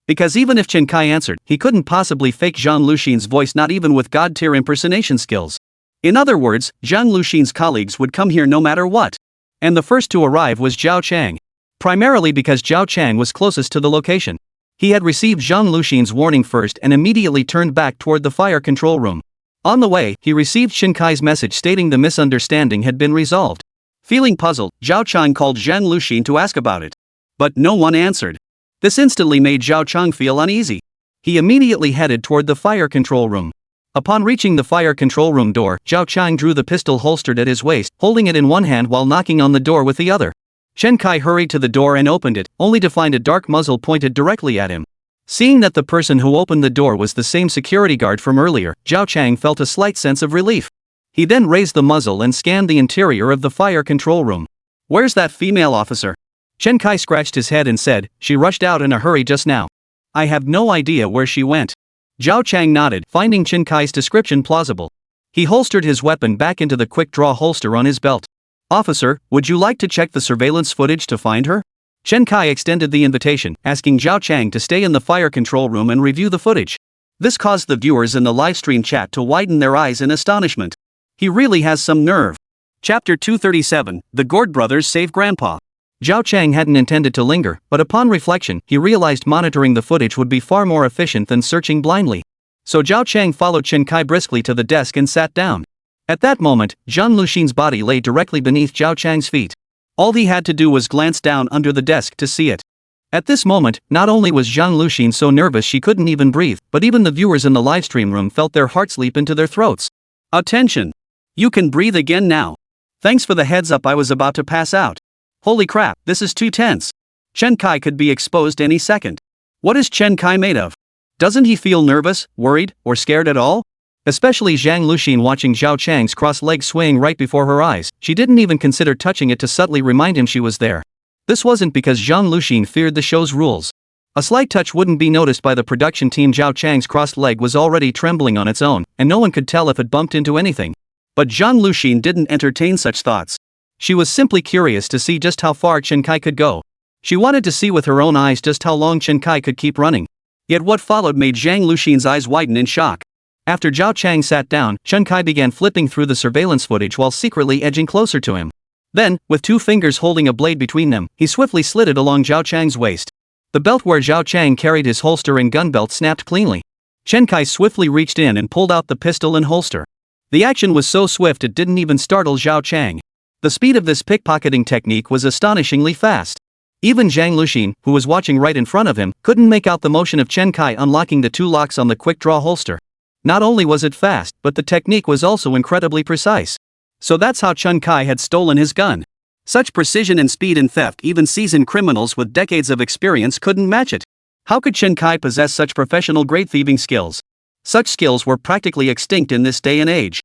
Because even if Chen Kai answered, he couldn't possibly fake Zhang Luxin's voice, not even with god-tier impersonation skills. In other words, Zhang Luxin's colleagues would come here no matter what. And the first to arrive was Zhao Chang. Primarily because Zhao Chang was closest to the location. He had received Zhang Luxin's warning first and immediately turned back toward the fire control room. On the way, he received Chen Kai's message stating the misunderstanding had been resolved. Feeling puzzled, Zhao Chang called Zhang Luxin to ask about it. But no one answered. This instantly made Zhao Chang feel uneasy. He immediately headed toward the fire control room. Upon reaching the fire control room door, Zhao Chang drew the pistol holstered at his waist, holding it in one hand while knocking on the door with the other. Chen Kai hurried to the door and opened it, only to find a dark muzzle pointed directly at him. Seeing that the person who opened the door was the same security guard from earlier, Zhao Chang felt a slight sense of relief. He then raised the muzzle and scanned the interior of the fire control room. Where's that female officer? Chen Kai scratched his head and said, she rushed out in a hurry just now. I have no idea where she went. Zhao Chang nodded, finding Chen Kai's description plausible. He holstered his weapon back into the quick-draw holster on his belt. Officer, would you like to check the surveillance footage to find her? Chen Kai extended the invitation, asking Zhao Chang to stay in the fire control room and review the footage. This caused the viewers in the livestream chat to widen their eyes in astonishment. He really has some nerve. Chapter 237, The Gord Brothers Save Grandpa. Zhao Chang hadn't intended to linger, but upon reflection, he realized monitoring the footage would be far more efficient than searching blindly. So Zhao Chang followed Chen Kai briskly to the desk and sat down. At that moment, Zhang Luxin's body lay directly beneath Zhao Chang's feet. All he had to do was glance down under the desk to see it. At this moment, not only was Zhang Luxin so nervous she couldn't even breathe, but even the viewers in the livestream room felt their hearts leap into their throats. Attention! You can breathe again now. Thanks for the heads up, I was about to pass out. Holy crap, this is too tense. Chen Kai could be exposed any second. What is Chen Kai made of? Doesn't he feel nervous, worried, or scared at all? Especially Zhang Luxin watching Zhao Chang's crossed legs swaying right before her eyes, she didn't even consider touching it to subtly remind him she was there. This wasn't because Zhang Luxin feared the show's rules. A slight touch wouldn't be noticed by the production team. Zhao Chang's crossed leg was already trembling on its own, and no one could tell if it bumped into anything. But Zhang Luxin didn't entertain such thoughts. She was simply curious to see just how far Chen Kai could go. She wanted to see with her own eyes just how long Chen Kai could keep running. Yet what followed made Zhang Luxin's eyes widen in shock. After Zhao Chang sat down, Chen Kai began flipping through the surveillance footage while secretly edging closer to him. Then, with two fingers holding a blade between them, he swiftly slid it along Zhao Chang's waist. The belt where Zhao Chang carried his holster and gun belt snapped cleanly. Chen Kai swiftly reached in and pulled out the pistol and holster. The action was so swift it didn't even startle Zhao Chang. The speed of this pickpocketing technique was astonishingly fast. Even Zhang Luxin, who was watching right in front of him, couldn't make out the motion of Chen Kai unlocking the two locks on the quick-draw holster. Not only was it fast, but the technique was also incredibly precise. So that's how Chen Kai had stolen his gun. Such precision and speed in theft, even seasoned criminals with decades of experience couldn't match it. How could Chen Kai possess such professional-grade thieving skills? Such skills were practically extinct in this day and age.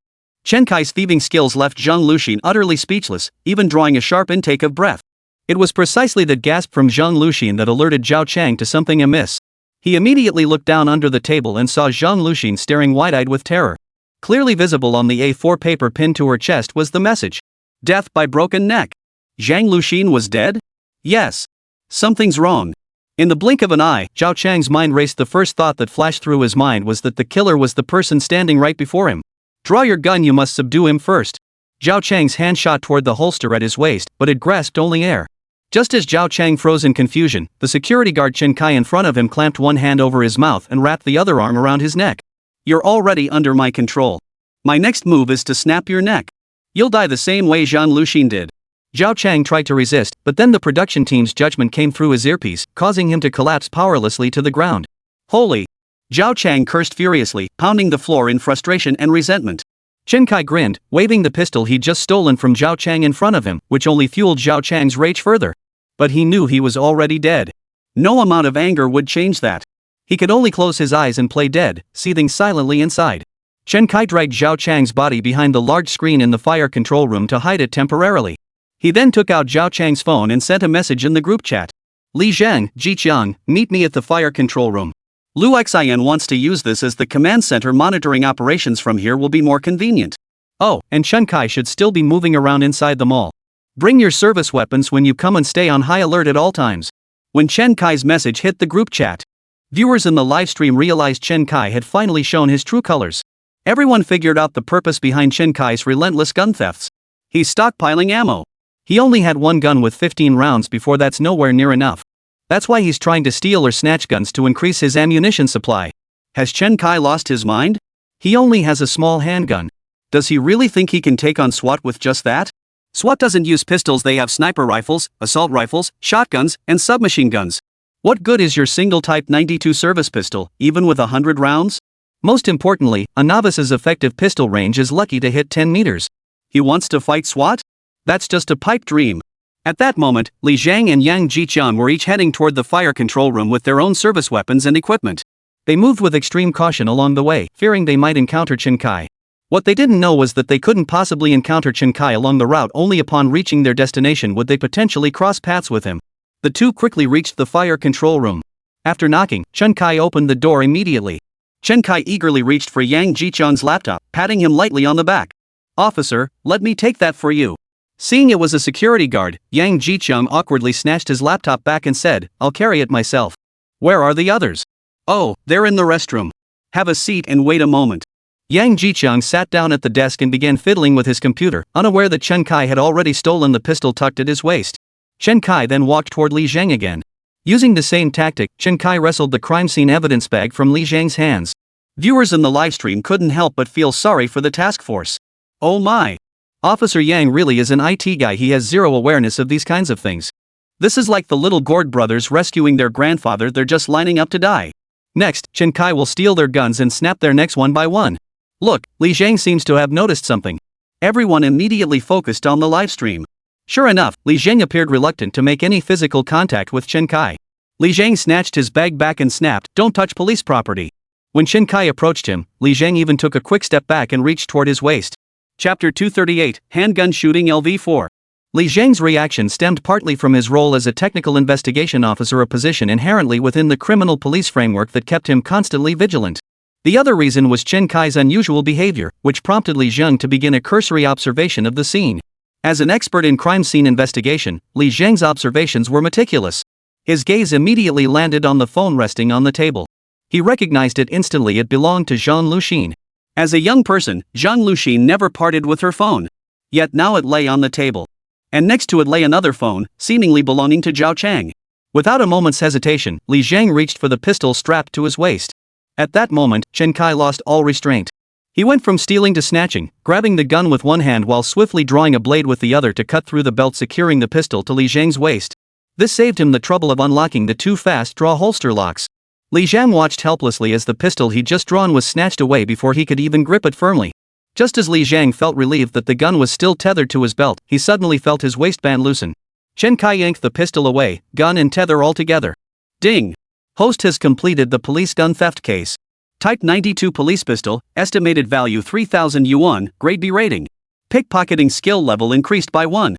Chen Kai's thieving skills left Zhang Luxin utterly speechless, even drawing a sharp intake of breath. It was precisely that gasp from Zhang Luxin that alerted Zhao Chang to something amiss. He immediately looked down under the table and saw Zhang Luxin staring wide-eyed with terror. Clearly visible on the A4 paper pinned to her chest was the message. Death by broken neck. Zhang Luxin was dead? Yes. Something's wrong. In the blink of an eye, Zhao Chang's mind raced. The first thought that flashed through his mind was that the killer was the person standing right before him. Draw your gun, you must subdue him first. Zhao Chang's hand shot toward the holster at his waist, but it grasped only air. Just as Zhao Chang froze in confusion, the security guard Chen Kai in front of him clamped one hand over his mouth and wrapped the other arm around his neck. You're already under my control. My next move is to snap your neck. You'll die the same way Zhang Luxin did. Zhao Chang tried to resist, but then the production team's judgment came through his earpiece, causing him to collapse powerlessly to the ground. Holy! Zhao Chang cursed furiously, pounding the floor in frustration and resentment. Chen Kai grinned, waving the pistol he'd just stolen from Zhao Chang in front of him, which only fueled Zhao Chang's rage further. But he knew he was already dead. No amount of anger would change that. He could only close his eyes and play dead, seething silently inside. Chen Kai dragged Zhao Chang's body behind the large screen in the fire control room to hide it temporarily. He then took out Zhao Chang's phone and sent a message in the group chat. Li Zhang, Ji Qiang, meet me at the fire control room. Lu Xian wants to use this as the command center. Monitoring operations from here will be more convenient. Oh, and Chen Kai should still be moving around inside the mall. Bring your service weapons when you come and stay on high alert at all times. When Chen Kai's message hit the group chat, viewers in the livestream realized Chen Kai had finally shown his true colors. Everyone figured out the purpose behind Chen Kai's relentless gun thefts. He's stockpiling ammo. He only had one gun with 15 rounds before. That's nowhere near enough. That's why he's trying to steal or snatch guns to increase his ammunition supply. Has Chen Kai lost his mind? He only has a small handgun. Does he really think he can take on SWAT with just that? SWAT doesn't use pistols, they have sniper rifles, assault rifles, shotguns, and submachine guns. What good is your single Type 92 service pistol, even with 100 rounds? Most importantly, a novice's effective pistol range is lucky to hit 10 meters. He wants to fight SWAT? That's just a pipe dream. At that moment, Li Zhang and Yang Jiqian were each heading toward the fire control room with their own service weapons and equipment. They moved with extreme caution along the way, fearing they might encounter Chen Kai. What they didn't know was that they couldn't possibly encounter Chen Kai along the route. Only upon reaching their destination would they potentially cross paths with him. The two quickly reached the fire control room. After knocking, Chen Kai opened the door immediately. Chen Kai eagerly reached for Yang Jiqian's laptop, patting him lightly on the back. Officer, let me take that for you. Seeing it was a security guard, Yang Jicheng awkwardly snatched his laptop back and said, "I'll carry it myself." "Where are the others?" "Oh, they're in the restroom. Have a seat and wait a moment." Yang Jicheng sat down at the desk and began fiddling with his computer, unaware that Chen Kai had already stolen the pistol tucked at his waist. Chen Kai then walked toward Li Zhang again. Using the same tactic, Chen Kai wrestled the crime scene evidence bag from Li Zhang's hands. Viewers in the livestream couldn't help but feel sorry for the task force. Oh my! Officer Yang really is an IT guy. He has zero awareness of these kinds of things. This is like the little Gord brothers rescuing their grandfather. They're just lining up to die. Next, Chen Kai will steal their guns and snap their necks one by one. Look, Li Zhang seems to have noticed something. Everyone immediately focused on the livestream. Sure enough, Li Zhang appeared reluctant to make any physical contact with Chen Kai. Li Zhang snatched his bag back and snapped, "Don't touch police property." When Chen Kai approached him, Li Zhang even took a quick step back and reached toward his waist. Chapter 238, Handgun Shooting LV4. Li Zhang's reaction stemmed partly from his role as a technical investigation officer, a position inherently within the criminal police framework that kept him constantly vigilant. The other reason was Chen Kai's unusual behavior, which prompted Li Zhang to begin a cursory observation of the scene. As an expert in crime scene investigation, Li Zhang's observations were meticulous. His gaze immediately landed on the phone resting on the table. He recognized it instantly. It belonged to Zhang Luxin. As a young person, Zhang Luxin never parted with her phone. Yet now it lay on the table. And next to it lay another phone, seemingly belonging to Zhao Chang. Without a moment's hesitation, Li Zhang reached for the pistol strapped to his waist. At that moment, Chen Kai lost all restraint. He went from stealing to snatching, grabbing the gun with one hand while swiftly drawing a blade with the other to cut through the belt securing the pistol to Li Zhang's waist. This saved him the trouble of unlocking the two fast-draw holster locks. Li Zhang watched helplessly as the pistol he'd just drawn was snatched away before he could even grip it firmly. Just as Li Zhang felt relieved that the gun was still tethered to his belt, he suddenly felt his waistband loosen. Chen Kai yanked the pistol away, gun and tether all together. Ding! Host has completed the police gun theft case. Type 92 police pistol, estimated value 3,000 yuan, grade B rating. Pickpocketing skill level increased by 1.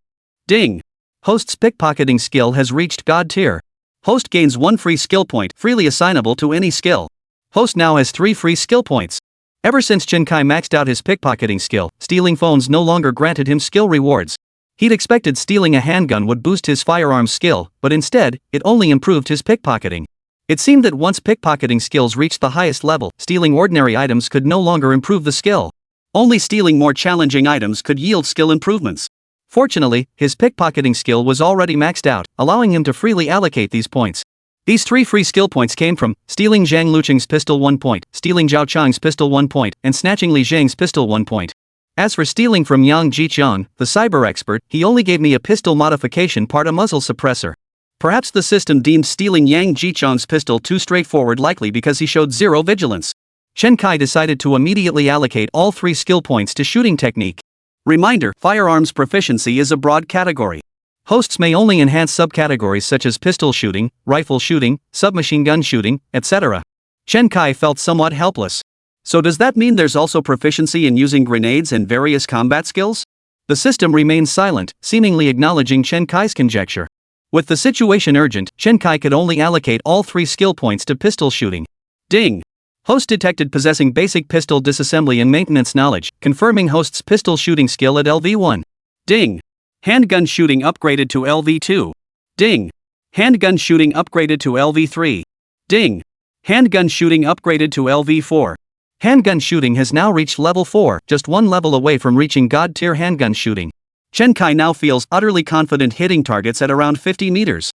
Ding! Host's pickpocketing skill has reached God tier. Host gains 1 free skill point, freely assignable to any skill. Host now has 3 free skill points. Ever since Chen Kai maxed out his pickpocketing skill, stealing phones no longer granted him skill rewards. He'd expected stealing a handgun would boost his firearms skill, but instead, it only improved his pickpocketing. It seemed that once pickpocketing skills reached the highest level, stealing ordinary items could no longer improve the skill. Only stealing more challenging items could yield skill improvements. Fortunately, his pickpocketing skill was already maxed out, allowing him to freely allocate these points. These 3 free skill points came from stealing Zhang Luqing's pistol 1 point, stealing Zhao Chang's pistol 1 point, and snatching Li Zhang's pistol 1 point. As for stealing from Yang Jicheng, the cyber expert, he only gave me a pistol modification part, a muzzle suppressor. Perhaps the system deemed stealing Yang Jicheng's pistol too straightforward, likely because he showed zero vigilance. Chen Kai decided to immediately allocate all 3 skill points to shooting technique. Reminder: firearms proficiency is a broad category. Hosts may only enhance subcategories such as pistol shooting, rifle shooting, submachine gun shooting, etc. Chen Kai felt somewhat helpless. So does that mean there's also proficiency in using grenades and various combat skills? The system remained silent, seemingly acknowledging Chen Kai's conjecture. With the situation urgent, Chen Kai could only allocate all 3 skill points to pistol shooting. Ding! Host detected possessing basic pistol disassembly and maintenance knowledge, confirming host's pistol shooting skill at LV1. Ding! Handgun shooting upgraded to LV2. Ding! Handgun shooting upgraded to LV3. Ding! Handgun shooting upgraded to LV4. Handgun shooting has now reached level 4, just 1 level away from reaching God tier handgun shooting. Chen Kai now feels utterly confident hitting targets at around 50 meters.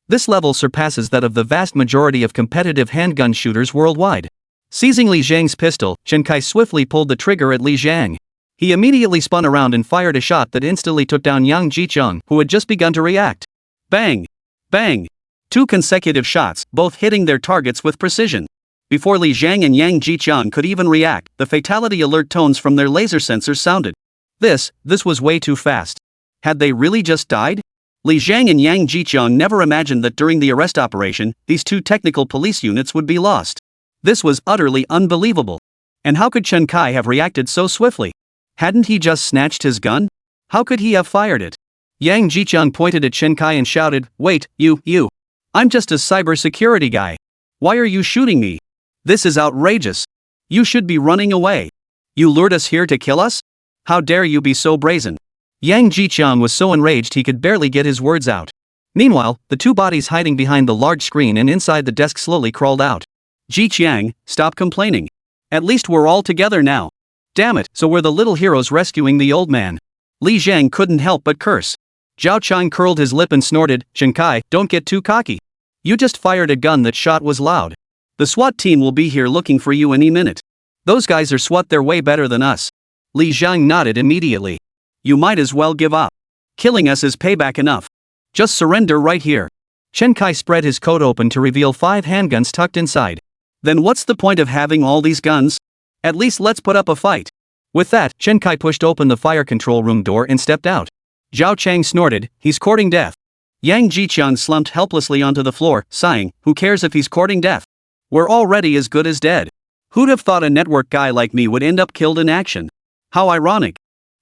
This level surpasses that of the vast majority of competitive handgun shooters worldwide. Seizing Li Zhang's pistol, Chen Kai swiftly pulled the trigger at Li Zhang. He immediately spun around and fired a shot that instantly took down Yang Jicheng, who had just begun to react. Bang! Bang! 2 consecutive shots, both hitting their targets with precision. Before Li Zhang and Yang Jicheng could even react, the fatality alert tones from their laser sensors sounded. This was way too fast. Had they really just died? Li Zhang and Yang Jicheng never imagined that during the arrest operation, these 2 technical police units would be lost. This was utterly unbelievable. And how could Chen Kai have reacted so swiftly? Hadn't he just snatched his gun? How could he have fired it? Yang Jicheng pointed at Chen Kai and shouted, "Wait, you. I'm just a cybersecurity guy. Why are you shooting me? This is outrageous. You should be running away. You lured us here to kill us? How dare you be so brazen? Yang Jiqiang was so enraged he could barely get his words out. Meanwhile, the two bodies hiding behind the large screen and inside the desk slowly crawled out. Jiqiang, stop complaining. At least we're all together now. Damn it, so we're the little heroes rescuing the old man. Li Zhang couldn't help but curse. Zhao Chang curled his lip and snorted, Chen Kai, don't get too cocky. You just fired a gun that shot was loud. The SWAT team will be here looking for you any minute. Those guys are SWAT, they're way better than us. Li Zhang nodded immediately. You might as well give up. Killing us is payback enough. Just surrender right here. Chen Kai spread his coat open to reveal 5 handguns tucked inside. Then what's the point of having all these guns? At least let's put up a fight. With that, Chen Kai pushed open the fire control room door and stepped out. Zhao Chang snorted, he's courting death. Yang Jiqiang slumped helplessly onto the floor, sighing, who cares if he's courting death? We're already as good as dead. Who'd have thought a network guy like me would end up killed in action? How ironic.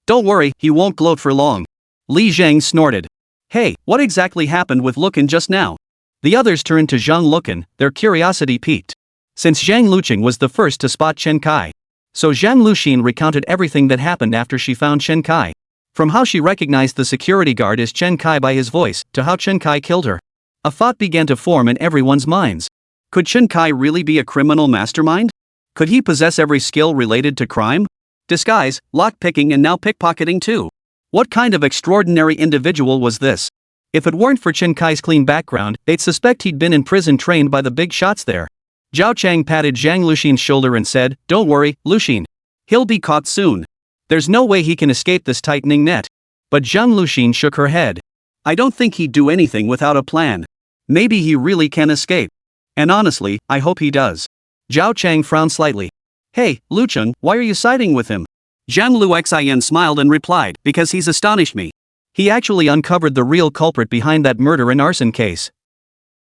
Don't worry, he won't gloat for long. Li Zhang snorted. Hey, what exactly happened with Lucan just now? The others turned to Zhang Lucan, their curiosity piqued. Since Zhang Luqing was the first to spot Chen Kai. So Zhang Luxin recounted everything that happened after she found Chen Kai. From how she recognized the security guard as Chen Kai by his voice, to how Chen Kai killed her. A thought began to form in everyone's minds. Could Chen Kai really be a criminal mastermind? Could he possess every skill related to crime? Disguise, lockpicking, and now pickpocketing too. What kind of extraordinary individual was this? If it weren't for Chen Kai's clean background, they'd suspect he'd been in prison trained by the big shots there. Zhao Chang patted Zhang Luxin's shoulder and said, don't worry, Luxin. He'll be caught soon. There's no way he can escape this tightening net. But Zhang Luxin shook her head. I don't think he'd do anything without a plan. Maybe he really can escape. And honestly, I hope he does. Zhao Chang frowned slightly. Hey, Lucheng, why are you siding with him? Zhang Luxin smiled and replied, because he's astonished me. He actually uncovered the real culprit behind that murder and arson case.